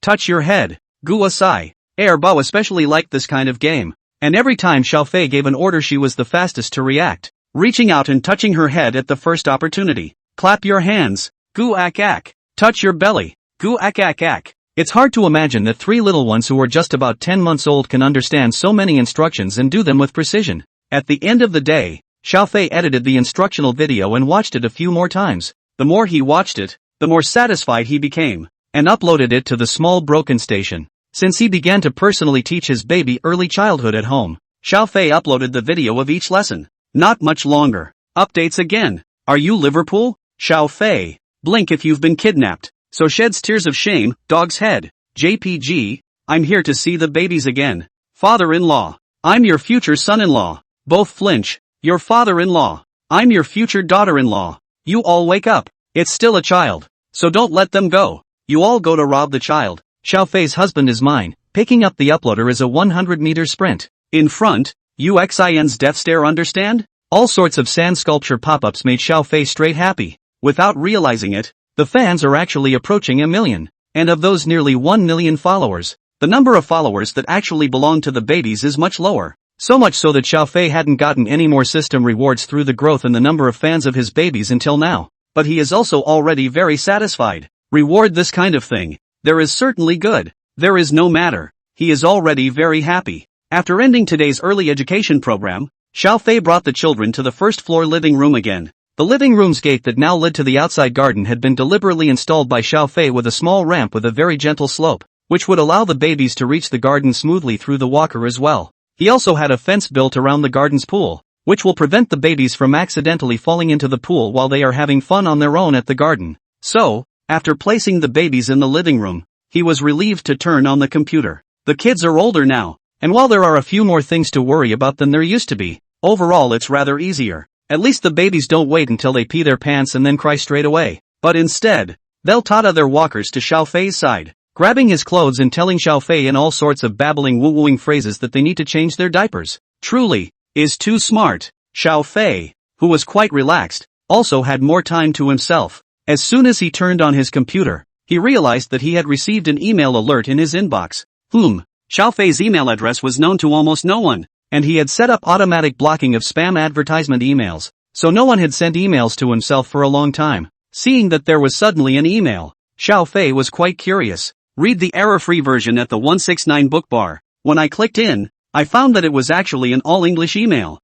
A: touch your head." Gu asai. Bao especially liked this kind of game, and every time Xiaofei gave an order she was the fastest to react, reaching out and touching her head at the first opportunity. Clap your hands. Gu ak ak. Touch your belly. Gu ak ak ak. It's hard to imagine that 3 little ones who are just about 10 months old can understand so many instructions and do them with precision. At the end of the day, Xiaofei edited the instructional video and watched it a few more times. The more he watched it, the more satisfied he became, and uploaded it to the small broken station. Since he began to personally teach his baby early childhood at home, Xiaofei uploaded the video of each lesson. Not much longer. Updates again. Are you Liverpool? Xiaofei. Blink if you've been kidnapped. So sheds tears of shame. Dog's head. JPG. I'm here to see the babies again. Father-in-law. I'm your future son-in-law. Both flinch. Your father-in-law. I'm your future daughter-in-law. You all wake up. It's still a child. So don't let them go. You all go to rob the child. Xiaofei's husband is mine. Picking up the uploader is a 100-meter sprint. In front, UXIN's death stare, understand? All sorts of sand sculpture pop-ups made Xiaofei straight happy. Without realizing it, the fans are actually approaching 1 million. And of those nearly 1 million followers, the number of followers that actually belong to the babies is much lower. So much so that Xiaofei hadn't gotten any more system rewards through the growth in the number of fans of his babies until now. But he is also already very satisfied. Reward this kind of thing. There is certainly good. There is no matter. He is already very happy. After ending today's early education program, Xiaofei brought the children to the first floor living room again. The living room's gate that now led to the outside garden had been deliberately installed by Xiaofei with a small ramp with a very gentle slope, which would allow the babies to reach the garden smoothly through the walker as well. He also had a fence built around the garden's pool, which will prevent the babies from accidentally falling into the pool while they are having fun on their own at the garden. So, after placing the babies in the living room, he was relieved to turn on the computer. The kids are older now, and while there are a few more things to worry about than there used to be, overall it's rather easier. At least the babies don't wait until they pee their pants and then cry straight away, but instead, they'll tata their walkers to Xiaofei's side, grabbing his clothes and telling Xiaofei in all sorts of babbling woo-wooing phrases that they need to change their diapers. Truly, is too smart. Xiaofei, who was quite relaxed, also had more time to himself. As soon as he turned on his computer, he realized that he had received an email alert in his inbox. Xiaofei's email address was known to almost no one, and he had set up automatic blocking of spam advertisement emails, so no one had sent emails to himself for a long time. Seeing that there was suddenly an email, Xiaofei was quite curious. Read the error-free version at the 169 book bar. When I clicked in, I found that it was actually an all-English email.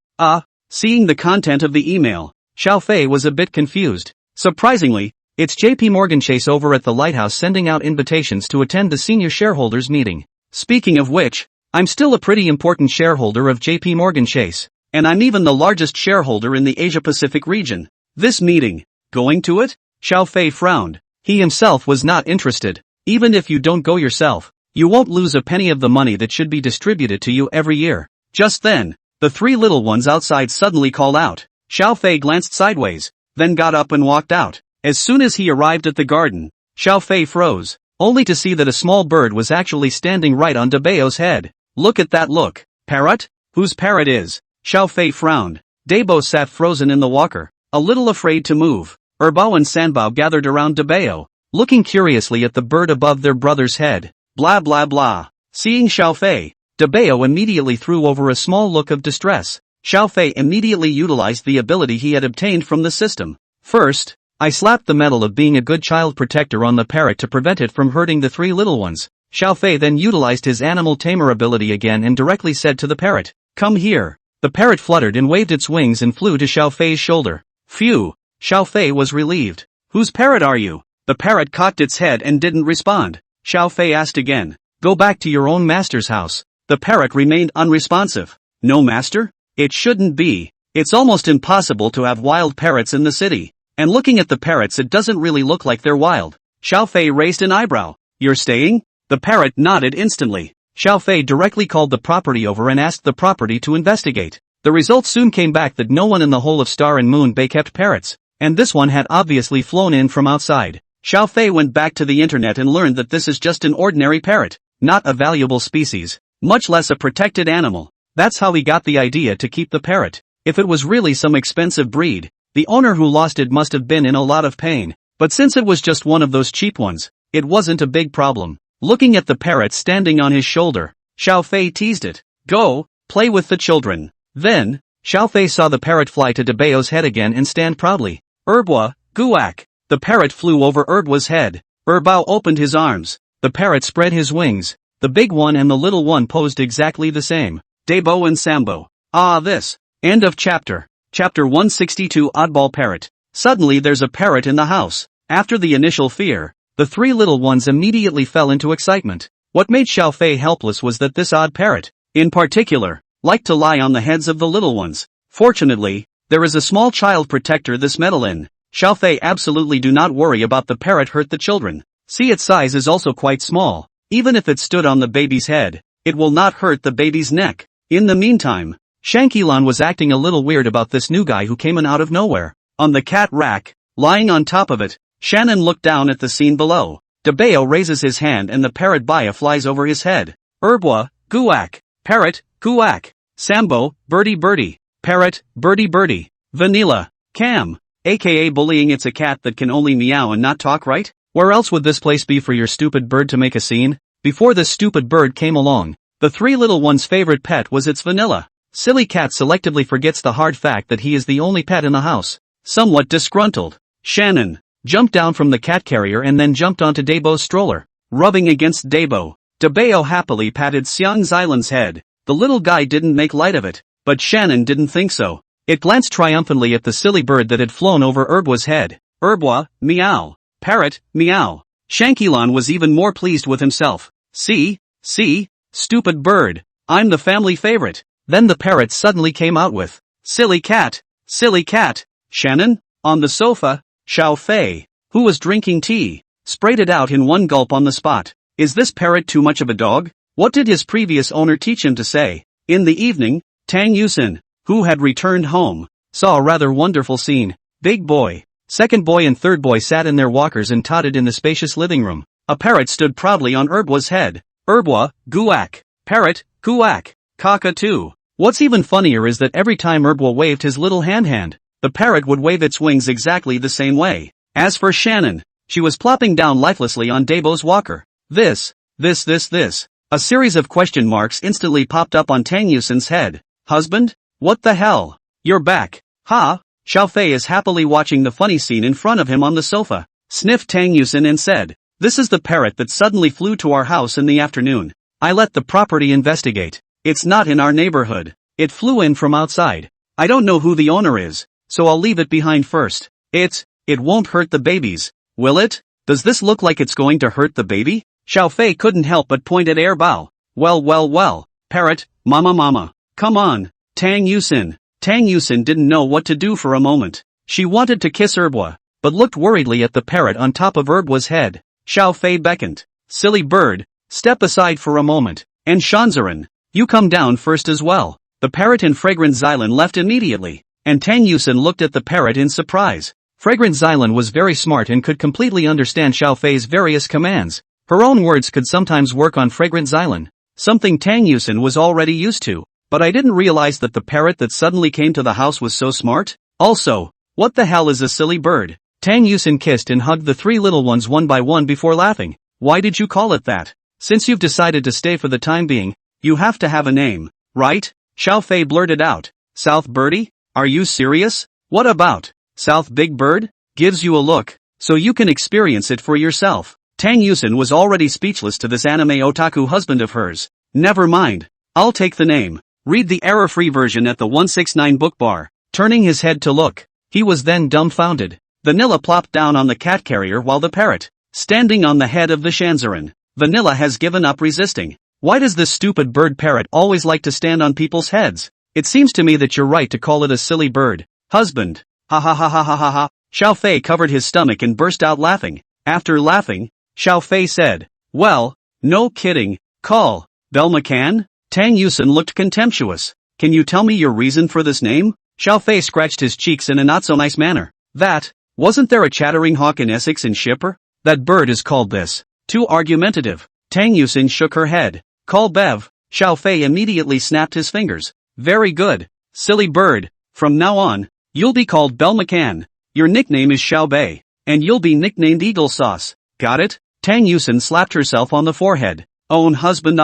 A: Seeing the content of the email, Xiaofei was a bit confused. Surprisingly, it's JP Morgan Chase over at the Lighthouse sending out invitations to attend the senior shareholders meeting. Speaking of which, I'm still a pretty important shareholder of JP Morgan Chase, and I'm even the largest shareholder in the Asia-Pacific region. This meeting, going to it? Xiaofei frowned. He himself was not interested. Even if you don't go yourself, you won't lose a penny of the money that should be distributed to you every year. Just then, the 3 little ones outside suddenly called out. Xiaofei glanced sideways, then got up and walked out. As soon as he arrived at the garden, Xiaofei froze, only to see that a small bird was actually standing right on Dabeo's head. Look at that look. Parrot? Whose parrot is? Xiao Fei frowned. Dabo sat frozen in the walker, a little afraid to move. Erbao and Sanbao gathered around Dabeo, looking curiously at the bird above their brother's head. Blah blah blah. Seeing Xiao Fei, Dabeo immediately threw over a small look of distress. Xiao Fei immediately utilized the ability he had obtained from the system. First, I slapped the medal of being a good child protector on the parrot to prevent it from hurting the three little ones. Xiao Fei then utilized his animal tamer ability again and directly said to the parrot, "Come here." The parrot fluttered and waved its wings and flew to Xiao Fei's shoulder. Phew! Xiao Fei was relieved. "Whose parrot are you?" The parrot cocked its head and didn't respond. Xiao Fei asked again, "Go back to your own master's house." The parrot remained unresponsive. "No master? It shouldn't be. It's almost impossible to have wild parrots in the city. And looking at the parrots, it doesn't really look like they're wild." Xiao Fei raised an eyebrow. "You're staying?" The parrot nodded instantly. Xiao Fei directly called the property over and asked the property to investigate. The results soon came back that no one in the whole of Star and Moon Bay kept parrots, and this one had obviously flown in from outside. Xiao Fei went back to the internet and learned that this is just an ordinary parrot, not a valuable species, much less a protected animal. That's how he got the idea to keep the parrot. If it was really some expensive breed, the owner who lost it must have been in a lot of pain. But since it was just one of those cheap ones, it wasn't a big problem. Looking at the parrot standing on his shoulder, Xiao Fei teased it. "Go, play with the children." Then, Xiao Fei saw the parrot fly to Dabeo's head again and stand proudly. "Erbwa, guak." The parrot flew over Erbwa's head. Erbao opened his arms. The parrot spread his wings. The big one and the little one posed exactly the same. Dabo and Sambo. This. End of chapter. Chapter 162 Oddball Parrot. Suddenly there's a parrot in the house. After the initial fear, the three little ones immediately fell into excitement. What made Xiao Fei helpless was that this odd parrot, in particular, liked to lie on the heads of the little ones. Fortunately, there is a small child protector this metal in. Xiao Fei absolutely do not worry about the parrot hurt the children. See, its size is also quite small. Even if it stood on the baby's head, it will not hurt the baby's neck. In the meantime, Shankilan was acting a little weird about this new guy who came in out of nowhere. On the cat rack, lying on top of it, Shannon looked down at the scene below. Dabeo raises his hand and the parrot Baya flies over his head. Erbwa, guak. Parrot, guak. Sambo, birdie birdie. Parrot, birdie birdie. Vanilla, Cam. AKA bullying, it's a cat that can only meow and not talk, right? Where else would this place be for your stupid bird to make a scene? Before this stupid bird came along, the three little ones' favorite pet was its Vanilla. Silly cat selectively forgets the hard fact that he is the only pet in the house. Somewhat disgruntled, Shannon jumped down from the cat carrier and then jumped onto Dabo's stroller, rubbing against Dabo. Dabeo happily patted Xiang Xilan's head. The little guy didn't make light of it, but Shannon didn't think so. It glanced triumphantly at the silly bird that had flown over Erbwa's head. Erbwa, meow. Parrot, meow. Shankilan was even more pleased with himself. See, stupid bird, I'm the family favorite. Then the parrot suddenly came out with, silly cat. Shannon, on the sofa, Xiao Fei, who was drinking tea, sprayed it out in one gulp on the spot. Is this parrot too much of a dog? What did his previous owner teach him to say? In the evening, Tang Yusin, who had returned home, saw a rather wonderful scene. Big boy, second boy and third boy sat in their walkers and totted in the spacious living room. A parrot stood proudly on Erbwa's head. Erbwa, guak. Parrot, guak. Cockatoo. What's even funnier is that every time Erbwa waved his little hand, the parrot would wave its wings exactly the same way. As for Shannon, she was plopping down lifelessly on Dabo's walker. This. A series of question marks instantly popped up on Tang Yusin's head. Husband? What the hell? You're back. Ha? Xiao Fei is happily watching the funny scene in front of him on the sofa. Sniffed Tang Yusin and said, "This is the parrot that suddenly flew to our house in the afternoon. I let the property investigate. It's not in our neighborhood. It flew in from outside. I don't know who the owner is, so I'll leave it behind first. It won't hurt the babies, will it? Does this look like it's going to hurt the baby?" Xiao Fei couldn't help but point at Erbao. Well, parrot, mama. Come on, Tang Yusin. Tang Yusin didn't know what to do for a moment. She wanted to kiss Erbwa, but looked worriedly at the parrot on top of Erbwa's head. Xiao Fei beckoned. Silly bird, step aside for a moment. And Shanzaran, you come down first as well. The parrot and Fragrant Xylan left immediately, and Tang Yusin looked at the parrot in surprise. Fragrant Xylan was very smart and could completely understand Xiao Fei's various commands. Her own words could sometimes work on Fragrant Xylan. something Tang Yusin was already used to. But I didn't realize that the parrot that suddenly came to the house was so smart. Also, what the hell is a silly bird? Tang Yusin kissed and hugged the three little ones one by one before laughing. Why did you call it that? Since you've decided to stay for the time being, you have to have a name, right? Xiao Fei blurted out. South Birdie? Are you serious? What about South Big Bird? Gives you a look, so you can experience it for yourself. Tang Yusin was already speechless to this anime otaku husband of hers. Never mind. I'll take the name. Read the error-free version at the 169 book bar. Turning his head to look, he was then dumbfounded. Vanilla plopped down on the cat carrier while the parrot, standing on the head of the Shanzarin. Vanilla has given up resisting. Why does this stupid bird parrot always like to stand on people's heads? It seems to me that you're right to call it a silly bird. Husband. Ha ha ha ha ha ha ha. Xiao Fei covered his stomach and burst out laughing. After laughing, Xiao Fei said, well, no kidding, call Belmacan? Tang Yusin looked contemptuous. Can you tell me your reason for this name? Xiao Fei scratched his cheeks in a not-so-nice manner. Wasn't there a chattering hawk in Essex and Shipper? That bird is called this. Too argumentative. Tang Yusin shook her head. Call Bev. Xiao Fei immediately snapped his fingers. Very good. Silly bird. From now on, you'll be called Belmacan. Your nickname is Xiao Bei, and you'll be nicknamed Eagle Sauce. Got it? Tang Yusin slapped herself on the forehead. Own husband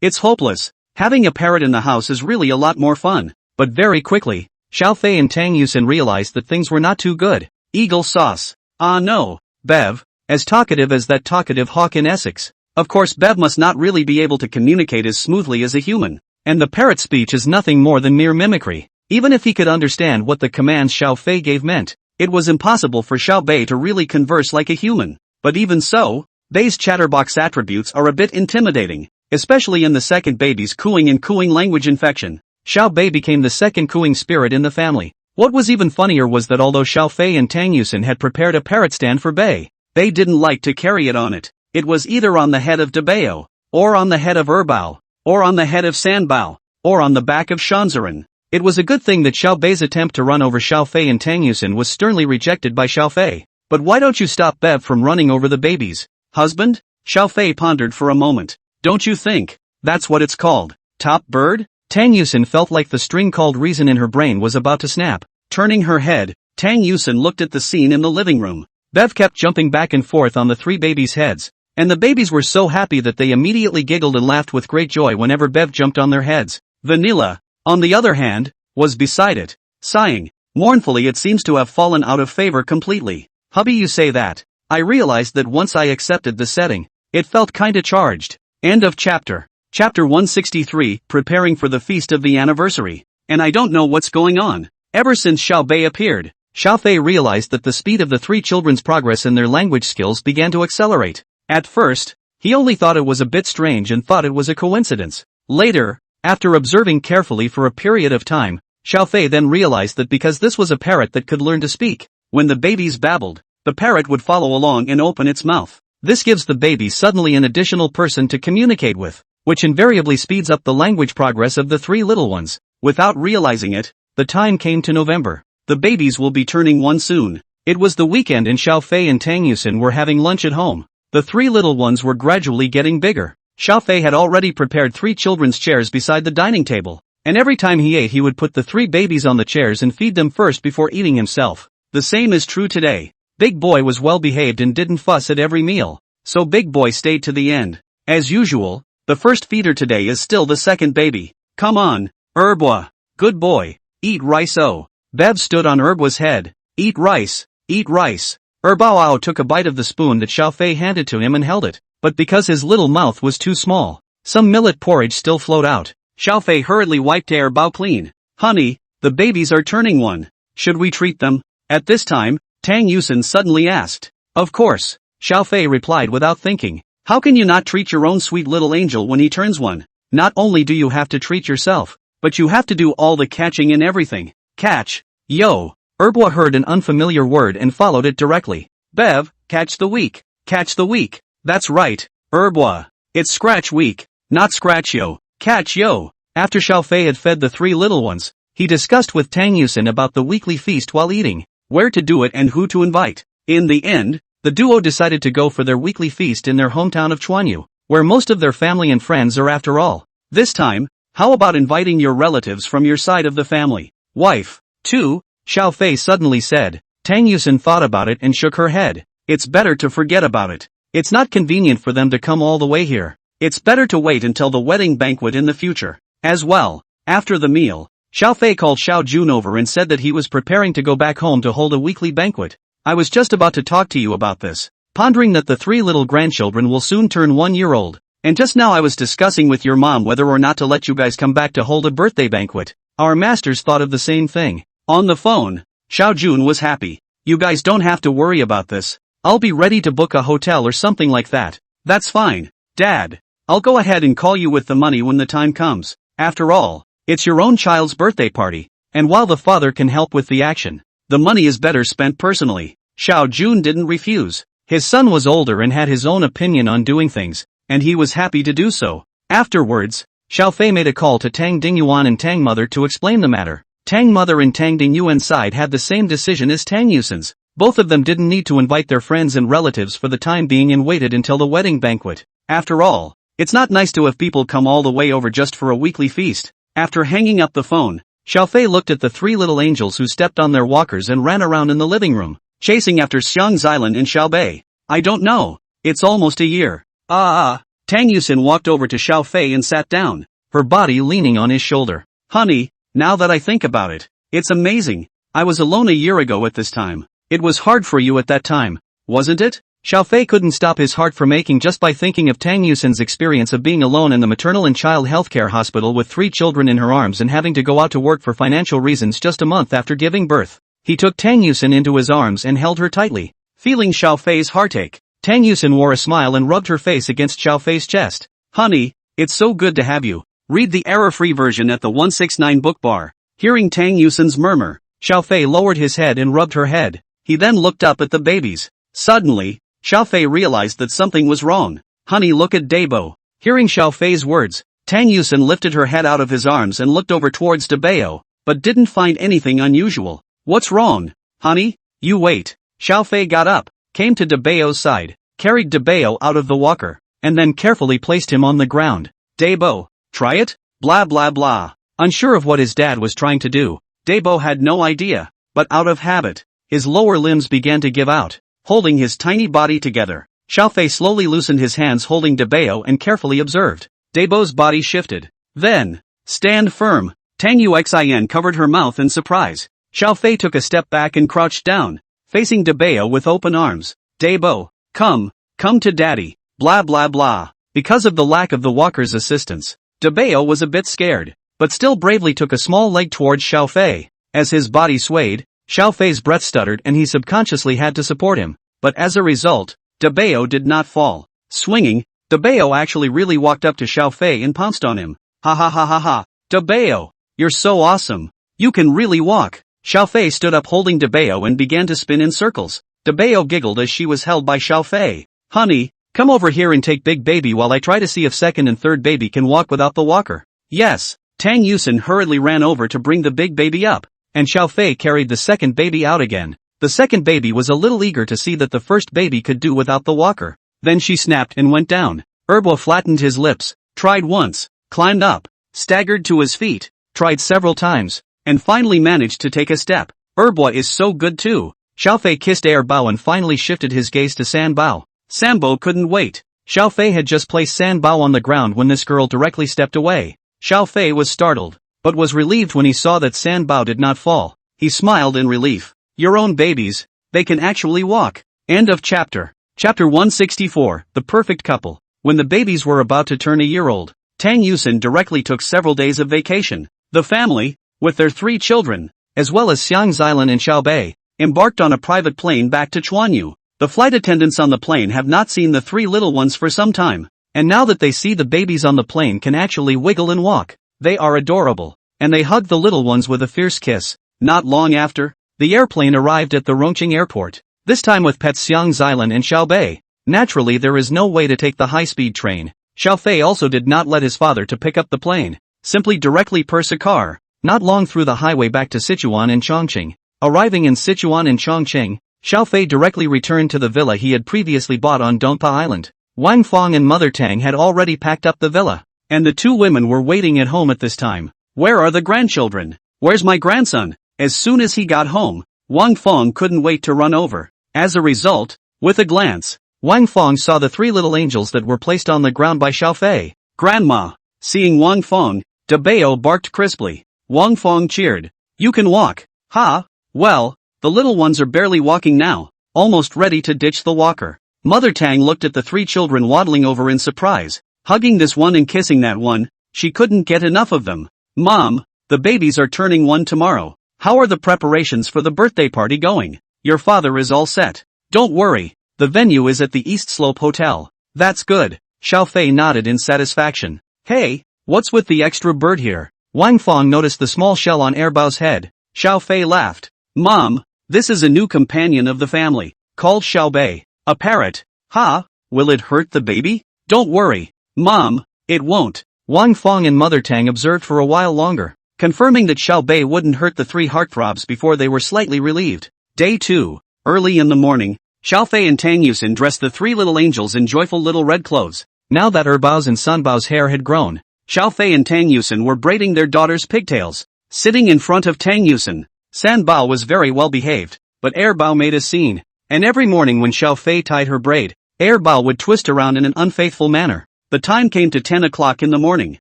A: it's hopeless. Having a parrot in the house is really a lot more fun. But very quickly, Xiao Fei and Tang Yusin realized that things were not too good. Eagle Sauce. No. Bev, as talkative as that talkative hawk in Essex. Of course Bev must not really be able to communicate as smoothly as a human. And the parrot speech is nothing more than mere mimicry. Even if he could understand what the commands Xiao Fei gave meant, it was impossible for Xiao Bei to really converse like a human. But even so, Bei's chatterbox attributes are a bit intimidating, especially in the second baby's cooing and cooing language infection. Xiao Bei became the second cooing spirit in the family. What was even funnier was that although Xiao Fei and Tang Yusin had prepared a parrot stand for Bei, they didn't like to carry it on it. It was either on the head of Debao, or on the head of Erbao, or on the head of Sanbao, or on the back of Shanzarin. It was a good thing that Xiao Bei's attempt to run over Xiao Fei and Tang Yusin was sternly rejected by Xiao Fei. But why don't you stop Bev from running over the babies? Husband? Xiao Fei pondered for a moment. Don't you think that's what it's called? Top bird? Tang Yusin felt like the string called reason in her brain was about to snap. Turning her head, Tang Yusin looked at the scene in the living room. Bev kept jumping back and forth on the three babies' heads, and the babies were so happy that they immediately giggled and laughed with great joy whenever Bev jumped on their heads. Vanilla, on the other hand, was beside it, sighing. Mournfully, it seems to have fallen out of favor completely. Hubby, you say that? I realized that once I accepted the setting, it felt kinda charged. End of chapter. Chapter 163, preparing for the feast of the anniversary. And I don't know what's going on. Ever since Xiao Bei appeared, Xiao Fei realized that the speed of the three children's progress in their language skills began to accelerate. At first, he only thought it was a bit strange and thought it was a coincidence. Later, after observing carefully for a period of time, Xiao Fei then realized that because this was a parrot that could learn to speak, when the babies babbled, the parrot would follow along and open its mouth. This gives the baby suddenly an additional person to communicate with, which invariably speeds up the language progress of the three little ones. Without realizing it, the time came to November. The babies will be turning 1 soon. It was the weekend and Xiao Fei and Tang Yusin were having lunch at home. The three little ones were gradually getting bigger. Xiao Fei had already prepared 3 children's chairs beside the dining table, and every time he ate he would put the 3 babies on the chairs and feed them first before eating himself. The same is true today. Big Boy was well behaved and didn't fuss at every meal, so Big Boy stayed to the end. As usual, the first feeder today is still the second baby. Come on, Erbwa. Good boy. Eat rice. Oh. Bev stood on Erbwa's head. Eat rice. Eat rice. Erbao took a bite of the spoon that Xiao Fei handed to him and held it, but because his little mouth was too small, some millet porridge still flowed out. Xiao Fei hurriedly wiped Erbao clean. Honey, the babies are turning 1. Should we treat them? At this time, Tang Yusin suddenly asked. Of course, Xiao Fei replied without thinking. How can you not treat your own sweet little angel when he turns 1? Not only do you have to treat yourself, but you have to do all the catching and everything. Catch. Yo. Erbwa heard an unfamiliar word and followed it directly. Bev, catch the week. Catch the week. That's right, Erbwa. It's scratch week, not scratch yo. Catch yo. After Xiao Fei had fed the 3 little ones, he discussed with Tang Yusin about the weekly feast while eating, where to do it and who to invite. In the end, the duo decided to go for their weekly feast in their hometown of Chuanyu. where most of their family and friends are after all. This time, how about inviting your relatives from your side of the family? Wife. 2. Xiao Fei suddenly said. Tang Yusin thought about it and shook her head. It's better to forget about it. It's not convenient for them to come all the way here. It's better to wait until the wedding banquet in the future. As well, after the meal, Xiao Fei called Xiao Jun over and said that he was preparing to go back home to hold a weekly banquet. I was just about to talk to you about this, pondering that the 3 little grandchildren will soon turn 1 year old. And just now I was discussing with your mom whether or not to let you guys come back to hold a birthday banquet. Our masters thought of the same thing. On the phone, Xiao Jun was happy. You guys don't have to worry about this. I'll be ready to book a hotel or something like that. That's fine, Dad. I'll go ahead and call you with the money when the time comes. After all, it's your own child's birthday party. And while the father can help with the action, the money is better spent personally. Xiao Jun didn't refuse. His son was older and had his own opinion on doing things, and he was happy to do so. Afterwards, Xiao Fei made a call to Tang Dingyuan and Tang Mother to explain the matter. Tang Mother and Tang Dingyuan's side had the same decision as Tang Yusin's. Both of them didn't need to invite their friends and relatives for the time being and waited until the wedding banquet. After all, it's not nice to have people come all the way over just for a weekly feast. After hanging up the phone, Xiao Fei looked at the 3 little angels who stepped on their walkers and ran around in the living room, chasing after Xiang Xilan and Xiao Bei. I don't know. It's almost a year. Tang Yusin walked over to Xiao Fei and sat down, her body leaning on his shoulder. Honey, now that I think about it, it's amazing. I was alone a year ago at this time. It was hard for you at that time, wasn't it? Xiao Fei couldn't stop his heart from aching just by thinking of Tang Yusin's experience of being alone in the maternal and child healthcare hospital with 3 children in her arms and having to go out to work for financial reasons just a month after giving birth. He took Tang Yusin into his arms and held her tightly. Feeling Xiao Fei's heartache, Tang Yusin wore a smile and rubbed her face against Xiao Fei's chest. Honey, it's so good to have you. Read the error-free version at the 169 book bar. Hearing Tang Yusin's murmur, Xiao Fei lowered his head and rubbed her head. He then looked up at the babies. Suddenly, Xiao Fei realized that something was wrong. Honey, look at Debo. Hearing Xiao Fei's words, Tang Yusin lifted her head out of his arms and looked over towards Debeo, but didn't find anything unusual. What's wrong, honey? You wait. Xiao Fei got up, came to Debeo's side, carried Debeo out of the walker, and then carefully placed him on the ground. Debo, try it? Blah blah blah. Unsure of what his dad was trying to do, Debo had no idea, but out of habit, his lower limbs began to give out. Holding his tiny body together, Xiao Fei slowly loosened his hands holding Debeo and carefully observed. Debo's body shifted. Then, stand firm. Tang Yuxin covered her mouth in surprise. Xiao Fei took a step back and crouched down, facing Debeo with open arms. Debo, come to daddy. Blah blah blah. Because of the lack of the walker's assistance, Debeo was a bit scared, but still bravely took a small leg towards Xiao Fei. As his body swayed, Xiao Fei's breath stuttered and he subconsciously had to support him, but as a result, Debeo did not fall. Swinging, Debeo actually really walked up to Xiao Fei and pounced on him. Ha ha ha ha ha. Debeo, you're so awesome. You can really walk. Xiao Fei stood up holding Debeo and began to spin in circles. Debeo giggled as she was held by Xiao Fei. Honey, come over here and take big baby while I try to see if second and third baby can walk without the walker. Yes. Tang Yusin hurriedly ran over to bring the big baby up, and Xiao Fei carried the second baby out again. The second baby was a little eager to see that the first baby could do without the walker. Then she snapped and went down. Erbo flattened his lips, tried once, climbed up, staggered to his feet, tried several times, and finally managed to take a step. Erbo is so good too. Xiao Fei kissed Bao and finally shifted his gaze to San Bao. Sambo couldn't wait. Xiao Fei had just placed San Bao on the ground when this girl directly stepped away. Xiao Fei was startled, but was relieved when he saw that San Bao did not fall. He smiled in relief. Your own babies, they can actually walk. End of chapter. Chapter 164, The Perfect Couple. When the babies were about to turn a year old, Tang Yusin directly took several days of vacation. The family, with their 3 children, as well as Xiang Xilan and Xiao Bei, embarked on a private plane back to Chuanyu. The flight attendants on the plane have not seen the 3 little ones for some time, and now that they see the babies on the plane can actually wiggle and walk, they are adorable, and they hug the little ones with a fierce kiss. Not long after, the airplane arrived at the Rongqing airport, this time with pets Xiang Xilan and Xiao Bei. Naturally there is no way to take the high-speed train. Xiao Fei also did not let his father to pick up the plane, simply directly purse a car, not long through the highway back to Sichuan and Chongqing. Arriving in Sichuan and Chongqing, Xiao Fei directly returned to the villa he had previously bought on Dongpa Island. Wang Fong and Mother Tang had already packed up the villa, and the two women were waiting at home at this time. Where are the grandchildren? Where's my grandson? As soon as he got home, Wang Fong couldn't wait to run over. As a result, with a glance, Wang Fong saw the three little angels that were placed on the ground by Xiao Fei. Grandma! Seeing Wang Fong, De Bao barked crisply. Wang Fong cheered. You can walk. Ha! Well, the little ones are barely walking now, almost ready to ditch the walker. Mother Tang looked at the three children waddling over in surprise, hugging this one and kissing that one. She couldn't get enough of them. Mom, the babies are turning one tomorrow. How are the preparations for the birthday party going? Your father is all set. Don't worry, the venue is at the East Slope Hotel. That's good. Xiao Fei nodded in satisfaction. Hey, what's with the extra bird here? Wang Fong noticed the small shell on Erbao's head. Xiao Fei laughed. Mom, this is a new companion of the family, called Xiao Bei. A parrot. Ha, will it hurt the baby? Don't worry, Mom, it won't. Wang Fong and Mother Tang observed for a while longer, confirming that Xiao Bei wouldn't hurt the three heartthrobs before they were slightly relieved. Day 2. Early in the morning, Xiao Fei and Tang Yusin dressed the three little angels in joyful little red clothes. Now that Erbao's and Sanbao's hair had grown, Xiao Fei and Tang Yusin were braiding their daughter's pigtails. Sitting in front of Tang Yusin, Sanbao was very well behaved, but Erbao made a scene. And every morning when Xiao Fei tied her braid, Erbao would twist around in an unfaithful manner. The time came to 10 o'clock in the morning.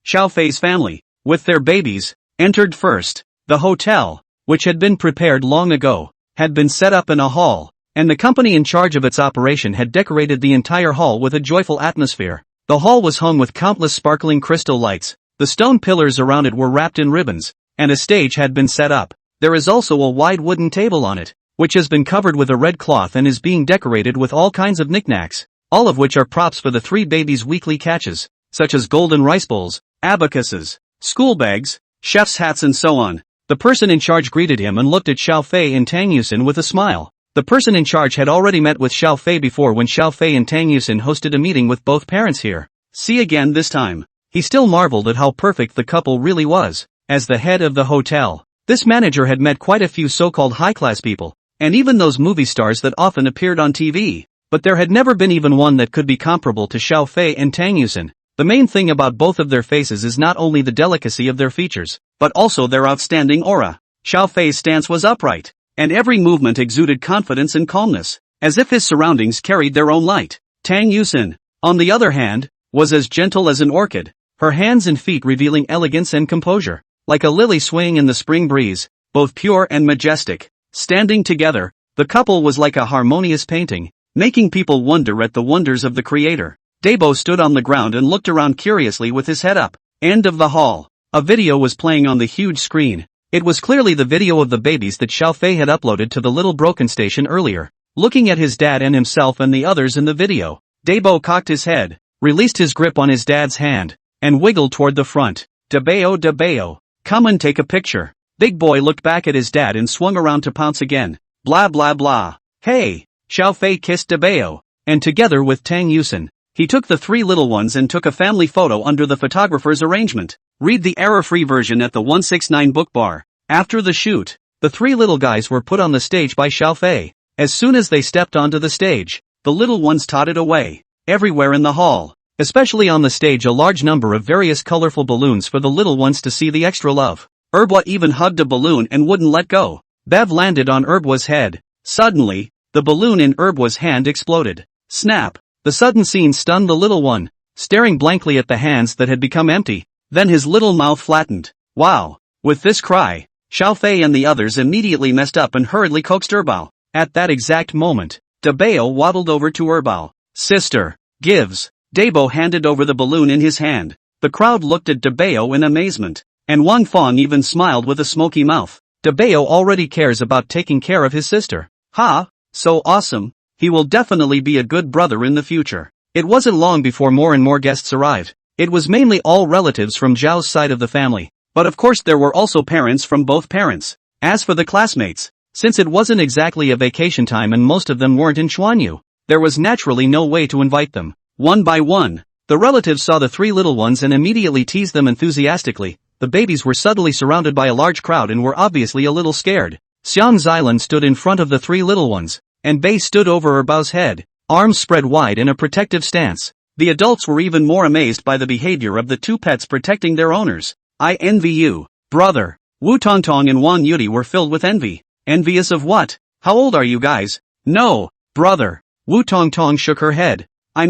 A: Xiao Fei's family, with their babies, entered first. The hotel, which had been prepared long ago, had been set up in a hall, and the company in charge of its operation had decorated the entire hall with a joyful atmosphere. The hall was hung with countless sparkling crystal lights, the stone pillars around it were wrapped in ribbons, and a stage had been set up. There is also a wide wooden table on it, which has been covered with a red cloth and is being decorated with all kinds of knickknacks, all of which are props for the three babies' weekly catches, such as golden rice bowls, abacuses, school bags, chef's hats and so on. The person in charge greeted him and looked at Xiao Fei and Tang Yusin with a smile. The person in charge had already met with Xiao Fei before when Xiao Fei and Tang Yusin hosted a meeting with both parents here. See again this time. He still marveled at how perfect the couple really was. As the head of the hotel, this manager had met quite a few so-called high-class people, and even those movie stars that often appeared on TV, but there had never been even one that could be comparable to Xiao Fei and Tang Yusin. The main thing about both of their faces is not only the delicacy of their features, but also their outstanding aura. Xiao Fei's stance was upright, and every movement exuded confidence and calmness, as if his surroundings carried their own light. Tang Yusin, on the other hand, was as gentle as an orchid, her hands and feet revealing elegance and composure, like a lily swaying in the spring breeze, both pure and majestic. Standing together, the couple was like a harmonious painting, making people wonder at the wonders of the creator. Dabo stood on the ground and looked around curiously with his head up. End of the hall. A video was playing on the huge screen. It was clearly the video of the babies that Xiao Fei had uploaded to the little broken station earlier. Looking at his dad and himself and the others in the video, Dabo cocked his head, released his grip on his dad's hand, and wiggled toward the front. Debao, come and take a picture. Big boy looked back at his dad and swung around to pounce again. Blah blah blah. Hey! Xiao Fei kissed Debao, and together with Tang Yusin, he took the three little ones and took a family photo under the photographer's arrangement. Read the error-free version at the 169 book bar. After the shoot, the three little guys were put on the stage by Xiao Fei. As soon as they stepped onto the stage, the little ones totted away. Everywhere in the hall, especially on the stage, a large number of various colorful balloons for the little ones to see the extra love. Erbwa even hugged a balloon and wouldn't let go. Bev landed on Erbwa's head. Suddenly, the balloon in Erbwa's hand exploded. Snap! The sudden scene stunned the little one, staring blankly at the hands that had become empty. Then his little mouth flattened. Wow! With this cry, Xiao Fei and the others immediately messed up and hurriedly coaxed Erbao. At that exact moment, Debao waddled over to Erbao. Sister, gives. Dabo handed over the balloon in his hand. The crowd looked at Debao in amazement. And Wang Fong even smiled with a smoky mouth. Debao already cares about taking care of his sister. Ha! So awesome. He will definitely be a good brother in the future. It wasn't long before more and more guests arrived. It was mainly all relatives from Zhao's side of the family, but of course there were also parents from both parents. As for the classmates, since it wasn't exactly a vacation time and most of them weren't in Chuanyu, there was naturally no way to invite them. One by one, the relatives saw the three little ones and immediately teased them enthusiastically. The babies were suddenly surrounded by a large crowd and were obviously a little scared. Xiang Xilan stood in front of the three little ones, and Bei stood over Erbao's head. arms spread wide in a protective stance. The adults were even more amazed by the behavior of the two pets protecting their owners. I envy you, brother. Wu Tongtong and Wan Yuti were filled with envy. Envious of what? How old are you guys? No, brother. Wu Tongtong shook her head. I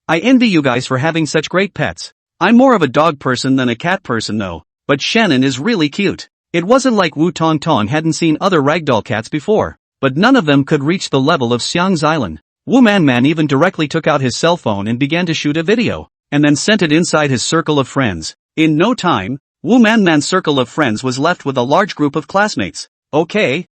A: envy you guys for having such great pets. I'm more of a dog person than a cat person though, but Shannon is really cute. It wasn't like Wu Tongtong hadn't seen other ragdoll cats before, but none of them could reach the level of Xiang Xilan. Wu Man even directly took out his cell phone and began to shoot a video, and then sent it inside his circle of friends. In no time, Wu Man's circle of friends was left with a large group of classmates. Okay,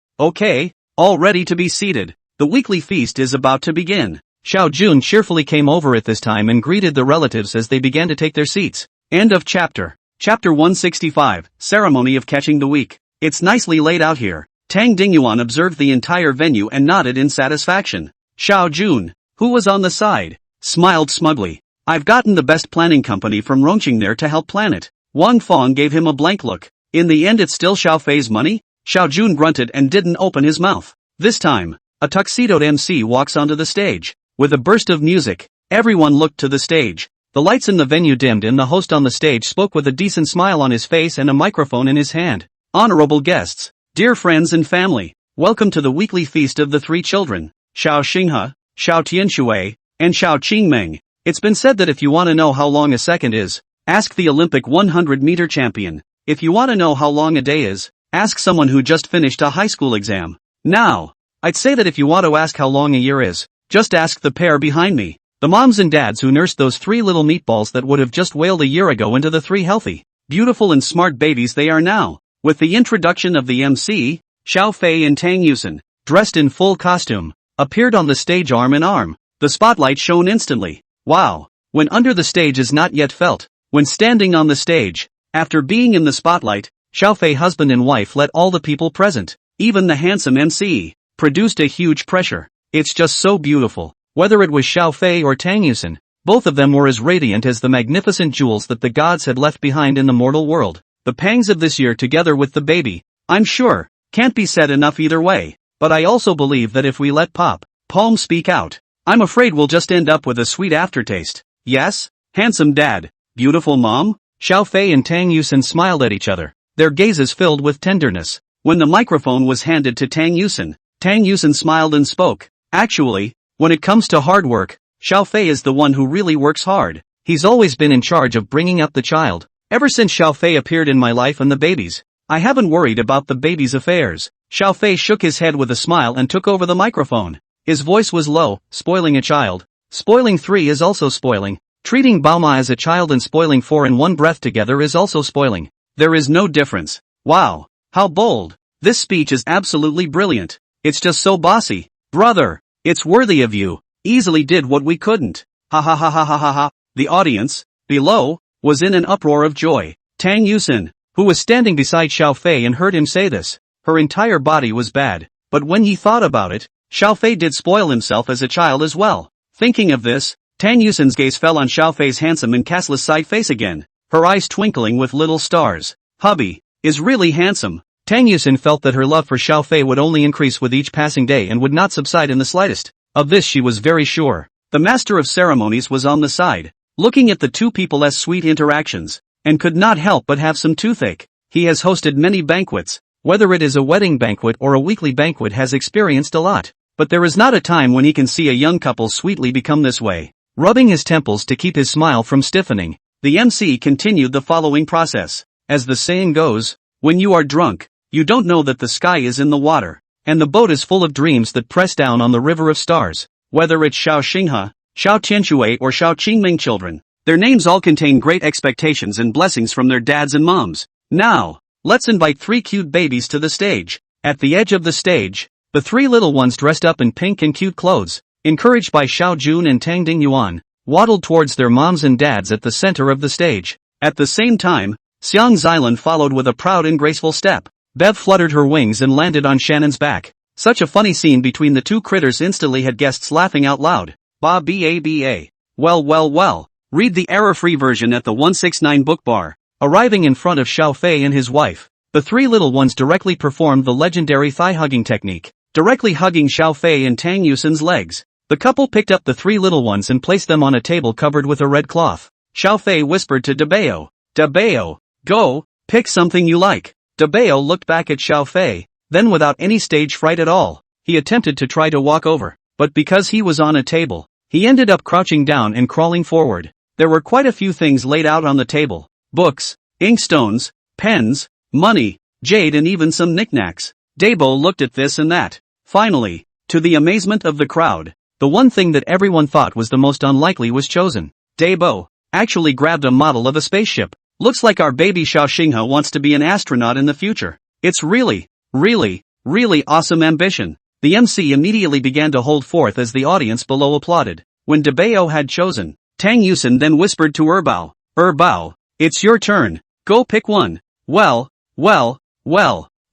A: all ready to be seated. The weekly feast is about to begin. Xiao Jun cheerfully came over at this time and greeted the relatives as they began to take their seats. End of chapter. Chapter 165, Ceremony of Catching the Week. It's nicely laid out here. Tang Dingyuan observed the entire venue and nodded in satisfaction. Xiao Jun, who was on the side, smiled smugly. I've gotten the best planning company from Rongqing there to help plan it. Wang Fong gave him a blank look. In the end it's still Xiao Fei's money? Xiao Jun grunted and didn't open his mouth. This time, a tuxedoed MC walks onto the stage. With a burst of music, everyone looked to the stage. The lights in the venue dimmed and the host on the stage spoke with a decent smile on his face and a microphone in his hand. Honorable guests, dear friends and family, welcome to the weekly feast of the three children, Xiao Xinghe, Xiao Tianshui, and Xiao Qingmeng. It's been said that if you want to know how long a second is, ask the Olympic 100-meter champion. If you want to know how long a day is, ask someone who just finished a high school exam. Now, I'd say that if you want to ask how long a year is, just ask the pair behind me. The moms and dads who nursed those three little meatballs that would have just wailed a year ago into the three healthy, beautiful and smart babies they are now. With the introduction of the MC, Xiao Fei and Tang Yusen, dressed in full costume, appeared on the stage arm in arm. The spotlight shone instantly. Wow. When under the stage is not yet felt. When standing on the stage, after being in the spotlight, Xiao Fei husband and wife let all the people present, even the handsome MC, produced a huge pressure. It's just so beautiful. Whether it was Xiao Fei or Tang Yusen, both of them were as radiant as the magnificent jewels that the gods had left behind in the mortal world. The pangs of this year together with the baby, I'm sure, can't be said enough either way. But I also believe that if we let Palm speak out, I'm afraid we'll just end up with a sweet aftertaste. Yes? Handsome dad, beautiful mom? Xiao Fei and Tang Yusen smiled at each other, their gazes filled with tenderness. When the microphone was handed to Tang Yusen smiled and spoke. Actually, when it comes to hard work, Xiao Fei is the one who really works hard. He's always been in charge of bringing up the child. Ever since Xiao Fei appeared in my life and the babies, I haven't worried about the baby's affairs. Xiao Fei shook his head with a smile and took over the microphone. His voice was low. Spoiling a child. Spoiling 3 is also spoiling. Treating Baoma as a child and spoiling 4 in one breath together is also spoiling. There is no difference. Wow. How bold. This speech is absolutely brilliant. It's just so bossy. Brother, it's worthy of you. Easily did what we couldn't. Ha ha ha ha ha ha ha. The audience, below, was in an uproar of joy. Tang Yusen, who was standing beside Xiao Fei and heard him say this, her entire body was bad. But when he thought about it, Xiao Fei did spoil himself as a child as well. Thinking of this, Tang Yusen's gaze fell on Xiao Fei's handsome and castless side face again, her eyes twinkling with little stars. Hubby is really handsome. Tang Yusen felt that her love for Xiao Fei would only increase with each passing day and would not subside in the slightest. Of this she was very sure. The master of ceremonies was on the side, looking at the two people's sweet interactions, and could not help but have some toothache. He has hosted many banquets, whether it is a wedding banquet or a weekly banquet has experienced a lot. But there is not a time when he can see a young couple sweetly become this way. Rubbing his temples to keep his smile from stiffening, the MC continued the following process. As the saying goes, when you are drunk, you don't know that the sky is in the water, and the boat is full of dreams that press down on the river of stars. Whether it's Xiao Xinghe, Xiao Tianshui or Xiao Qingmeng children, their names all contain great expectations and blessings from their dads and moms. Now, let's invite 3 cute babies to the stage. At the edge of the stage, the 3 little ones dressed up in pink and cute clothes, encouraged by Xiao Jun and Tang Dingyuan, waddled towards their moms and dads at the center of the stage. At the same time, Xiang Xilan followed with a proud and graceful step. Bev fluttered her wings and landed on Shannon's back. Such a funny scene between the two critters instantly had guests laughing out loud. Ba ba ba. Well. Read the error-free version at the 169 book bar. Arriving in front of Xiao Fei and his wife, the 3 little ones directly performed the legendary thigh-hugging technique, directly hugging Xiao Fei and Tang Yusen's legs. The couple picked up the 3 little ones and placed them on a table covered with a red cloth. Xiaofei whispered to Dabeo, "Dabeo, go, pick something you like." Dabeo looked back at Xiaofei, then without any stage fright at all, he attempted to try to walk over, but because he was on a table, he ended up crouching down and crawling forward. There were quite a few things laid out on the table: books, inkstones, pens, money, jade and even some knickknacks. Dabeo looked at this and that. Finally, to the amazement of the crowd, the one thing that everyone thought was the most unlikely was chosen. Dabeo actually grabbed a model of a spaceship. "Looks like our baby Xiaoxinghe wants to be an astronaut in the future. It's really awesome ambition." The MC immediately began to hold forth as the audience below applauded. When Dabeo had chosen, Tang Yusin then whispered to Erbao, "Erbao, it's your turn. Go pick one." Well.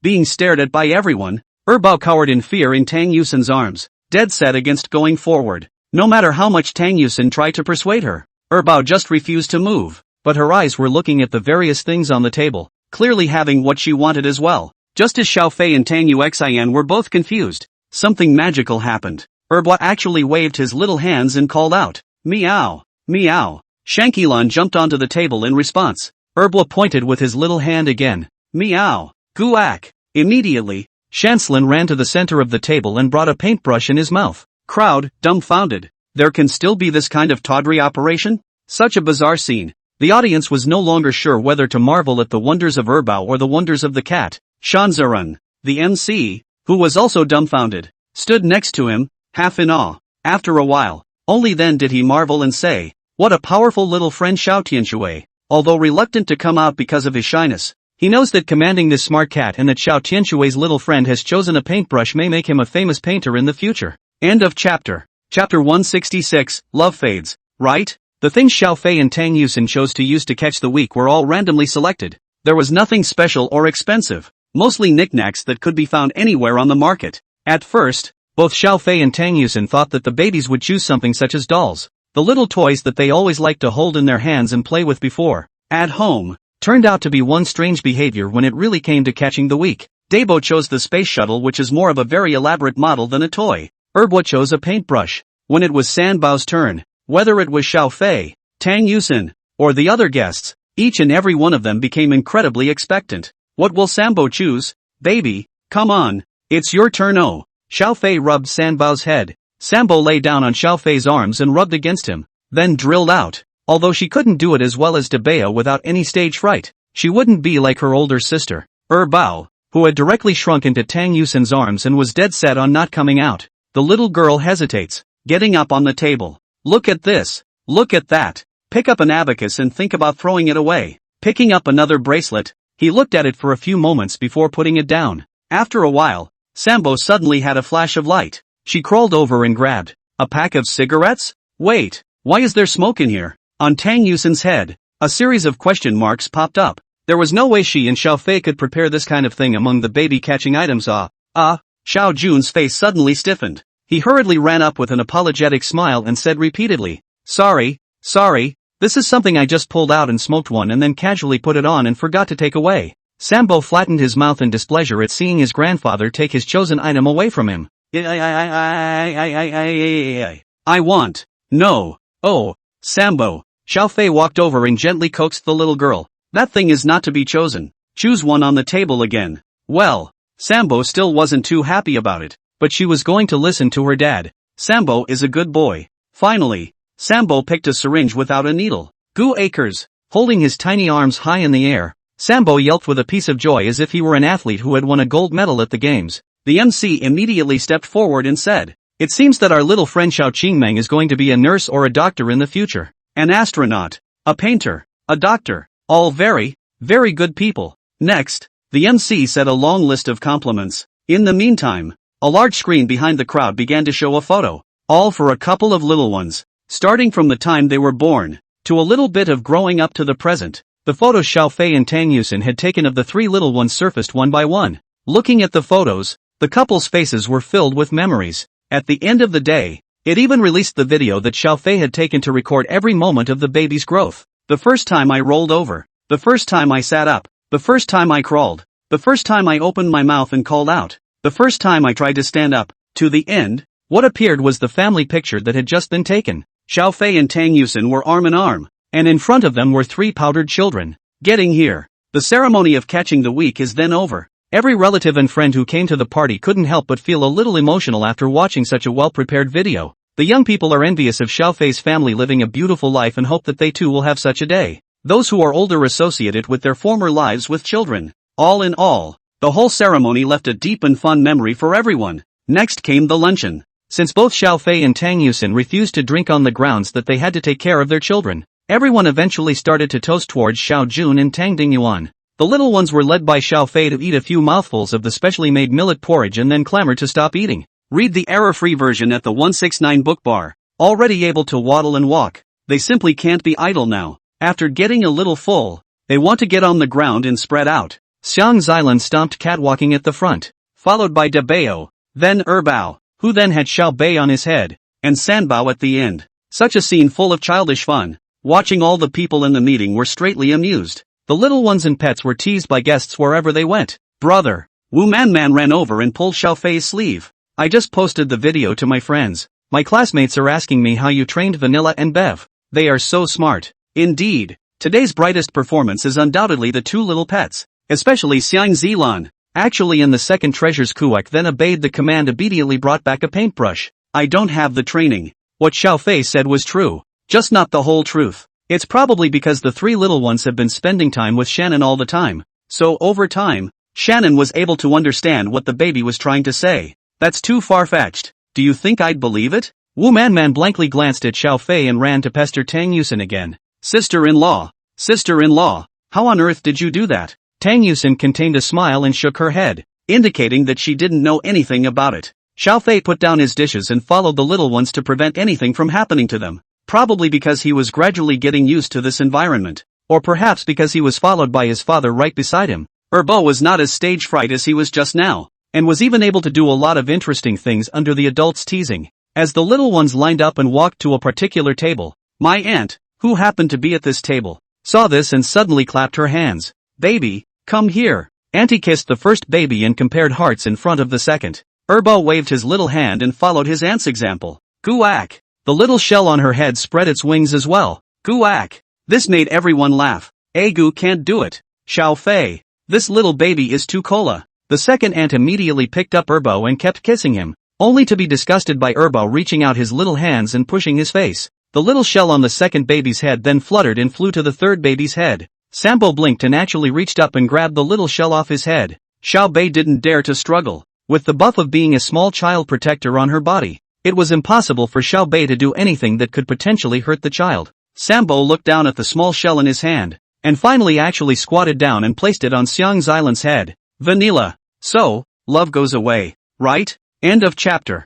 A: Being stared at by everyone, Erbao cowered in fear in Tang Yusin's arms, dead set against going forward. No matter how much Tang Yusin tried to persuade her, Erbao just refused to move, but her eyes were looking at the various things on the table, clearly having what she wanted as well. Just as Xiaofei and Tang Yuxian were both confused, something magical happened. Erbao actually waved his little hands and called out, "Meow, meow." Shanqilan jumped onto the table in response. Erbao pointed with his little hand again. "Meow, guak." Immediately, Shanslin ran to the center of the table and brought a paintbrush in his mouth. Crowd, dumbfounded. There can still be this kind of tawdry operation? Such a bizarre scene. The audience was no longer sure whether to marvel at the wonders of Erbao or the wonders of the cat. Shanzaran, the MC, who was also dumbfounded, stood next to him, half in awe. After a while, only then did he marvel and say, "What a powerful little friend Xiao Tianshui." Although reluctant to come out because of his shyness, he knows that commanding this smart cat and that Xiao Tianshui's little friend has chosen a paintbrush may make him a famous painter in the future. End of chapter. Chapter 166, Love Fades, right? The things Xiaofei and Tang Yusin chose to use to catch the week were all randomly selected. There was nothing special or expensive, mostly knickknacks that could be found anywhere on the market. At first, both Xiaofei and Tang Yusin thought that the babies would choose something such as dolls, the little toys that they always liked to hold in their hands and play with before. At home, turned out to be one strange behavior when it really came to catching the week. Dabeo chose the space shuttle, which is more of a very elaborate model than a toy. Erbao chose a paintbrush. When it was Sanbao's turn, whether it was Xiaofei, Tang Yusin, or the other guests, each and every one of them became incredibly expectant. What will Sanbo choose? Baby, come on, it's your turn. Oh. Xiaofei rubbed Sanbao's head. Sanbo lay down on Xiaofei's arms and rubbed against him, then drilled out. Although she couldn't do it as well as Dabeo without any stage fright, she wouldn't be like her older sister, Erbao, who had directly shrunk into Tang Yusin's arms and was dead set on not coming out. The little girl hesitates, getting up on the table. "Look at this, look at that." Pick up an abacus and think about throwing it away. Picking up another bracelet, he looked at it for a few moments before putting it down. After a while, Sanbo suddenly had a flash of light. She crawled over and grabbed a pack of cigarettes. Wait, why is there smoke in here? On Tang Yusin's head, a series of question marks popped up. There was no way she and Xiaofei could prepare this kind of thing among the baby-catching items. Xiao Jun's face suddenly stiffened. He hurriedly ran up with an apologetic smile and said repeatedly, Sorry, this is something I just pulled out and smoked one and then casually put it on and forgot to take away." Sanbo flattened his mouth in displeasure at seeing his grandfather take his chosen item away from him. I want. No. Oh, Sanbo. Xiaofei walked over and gently coaxed the little girl. "That thing is not to be chosen. Choose one on the table again." Well, Sanbo still wasn't too happy about it, but she was going to listen to her dad. Sanbo is a good boy. Finally, Sanbo picked a syringe without a needle. Goo acres. Holding his tiny arms high in the air, Sanbo yelped with a piece of joy as if he were an athlete who had won a gold medal at the games. The MC immediately stepped forward and said, "It seems that our little friend Xiao Qingmeng is going to be a nurse or a doctor in the future. An astronaut, a painter, a doctor, all very, very good people." Next, the MC said a long list of compliments. In the meantime, a large screen behind the crowd began to show a photo, all for a couple of little ones, starting from the time they were born, to a little bit of growing up to the present. The photos Xiaofei and Tang Yusin had taken of the three little ones surfaced one by one. Looking at the photos, the couple's faces were filled with memories. At the end of the day, it even released the video that Xiaofei had taken to record every moment of the baby's growth. "The first time I rolled over, the first time I sat up, the first time I crawled, the first time I opened my mouth and called out, the first time I tried to stand up, to the end, What appeared was the family picture that had just been taken. Xiao Fei and Tang Yusin were arm in arm, and in front of them were 3 powdered children. Getting here. The ceremony of catching the week is then over. Every relative and friend who came to the party couldn't help but feel a little emotional after watching such a well-prepared video. The young people are envious of Xiao Fei's family living a beautiful life and hope that they too will have such a day. Those who are older associate it with their former lives with children. All in all, the whole ceremony left a deep and fun memory for everyone. Next came the luncheon. Since both Xiao Fei and Tang Yusin refused to drink on the grounds that they had to take care of their children, everyone eventually started to toast towards Xiao Jun and Tang Dingyuan. The little ones were led by Xiao Fei to eat a few mouthfuls of the specially made millet porridge and then clamored to stop eating. Read the error-free version at the 169 book bar. Already able to waddle and walk, they simply can't be idle now. After getting a little full, they want to get on the ground and spread out. Xiang Xilan stomped catwalking at the front, followed by De Bao, then Bao, who then had Xiao Bei on his head, and Sanbao at the end. Such a scene full of childish fun. Watching all the people in the meeting were straightly amused. The little ones and pets were teased by guests wherever they went. Brother, Wu Man Man ran over and pulled Xiao Fei's sleeve. I just posted the video to my friends. My classmates are asking me how you trained Vanilla and Bev. They are so smart. Indeed, today's brightest performance is undoubtedly the 2 little pets, especially Xiang Zilan. Actually, in the second treasure's Kuwak then obeyed the command, immediately brought back a paintbrush. I don't have the training. What Xiao Fei said was true, just not the whole truth. It's probably because the 3 little ones have been spending time with Shannon all the time. So over time, Shannon was able to understand what the baby was trying to say. That's too far-fetched. Do you think I'd believe it? Wu Man Man blankly glanced at Xiao Fei and ran to pester Tang Yusin again. Sister-in-law, how on earth did you do that? Tang Yusin contained a smile and shook her head, indicating that she didn't know anything about it. Xiao Fei put down his dishes and followed the little ones to prevent anything from happening to them. Probably because he was gradually getting used to this environment, or perhaps because he was followed by his father right beside him. Bo was not as stage fright as he was just now, and was even able to do a lot of interesting things under the adults' teasing. As the little ones lined up and walked to a particular table, my aunt, who happened to be at this table, saw this and suddenly clapped her hands. Baby, come here. Auntie kissed the first baby and compared hearts in front of the second. Bo waved his little hand and followed his aunt's example. Guak. The little shell on her head spread its wings as well. Guak. This made everyone laugh. Agu can't do it. Xiao Fei. This little baby is too cola. The second aunt immediately picked up Bo and kept kissing him, only to be disgusted by Bo reaching out his little hands and pushing his face. The little shell on the second baby's head then fluttered and flew to the third baby's head. Sambo blinked and actually reached up and grabbed the little shell off his head. Xiao Bei didn't dare to struggle. With the buff of being a small child protector on her body, it was impossible for Xiao Bei to do anything that could potentially hurt the child. Sambo looked down at the small shell in his hand, and finally actually squatted down and placed it on Xiang Xilan's head. Vanilla. So, love goes away, right? End of chapter.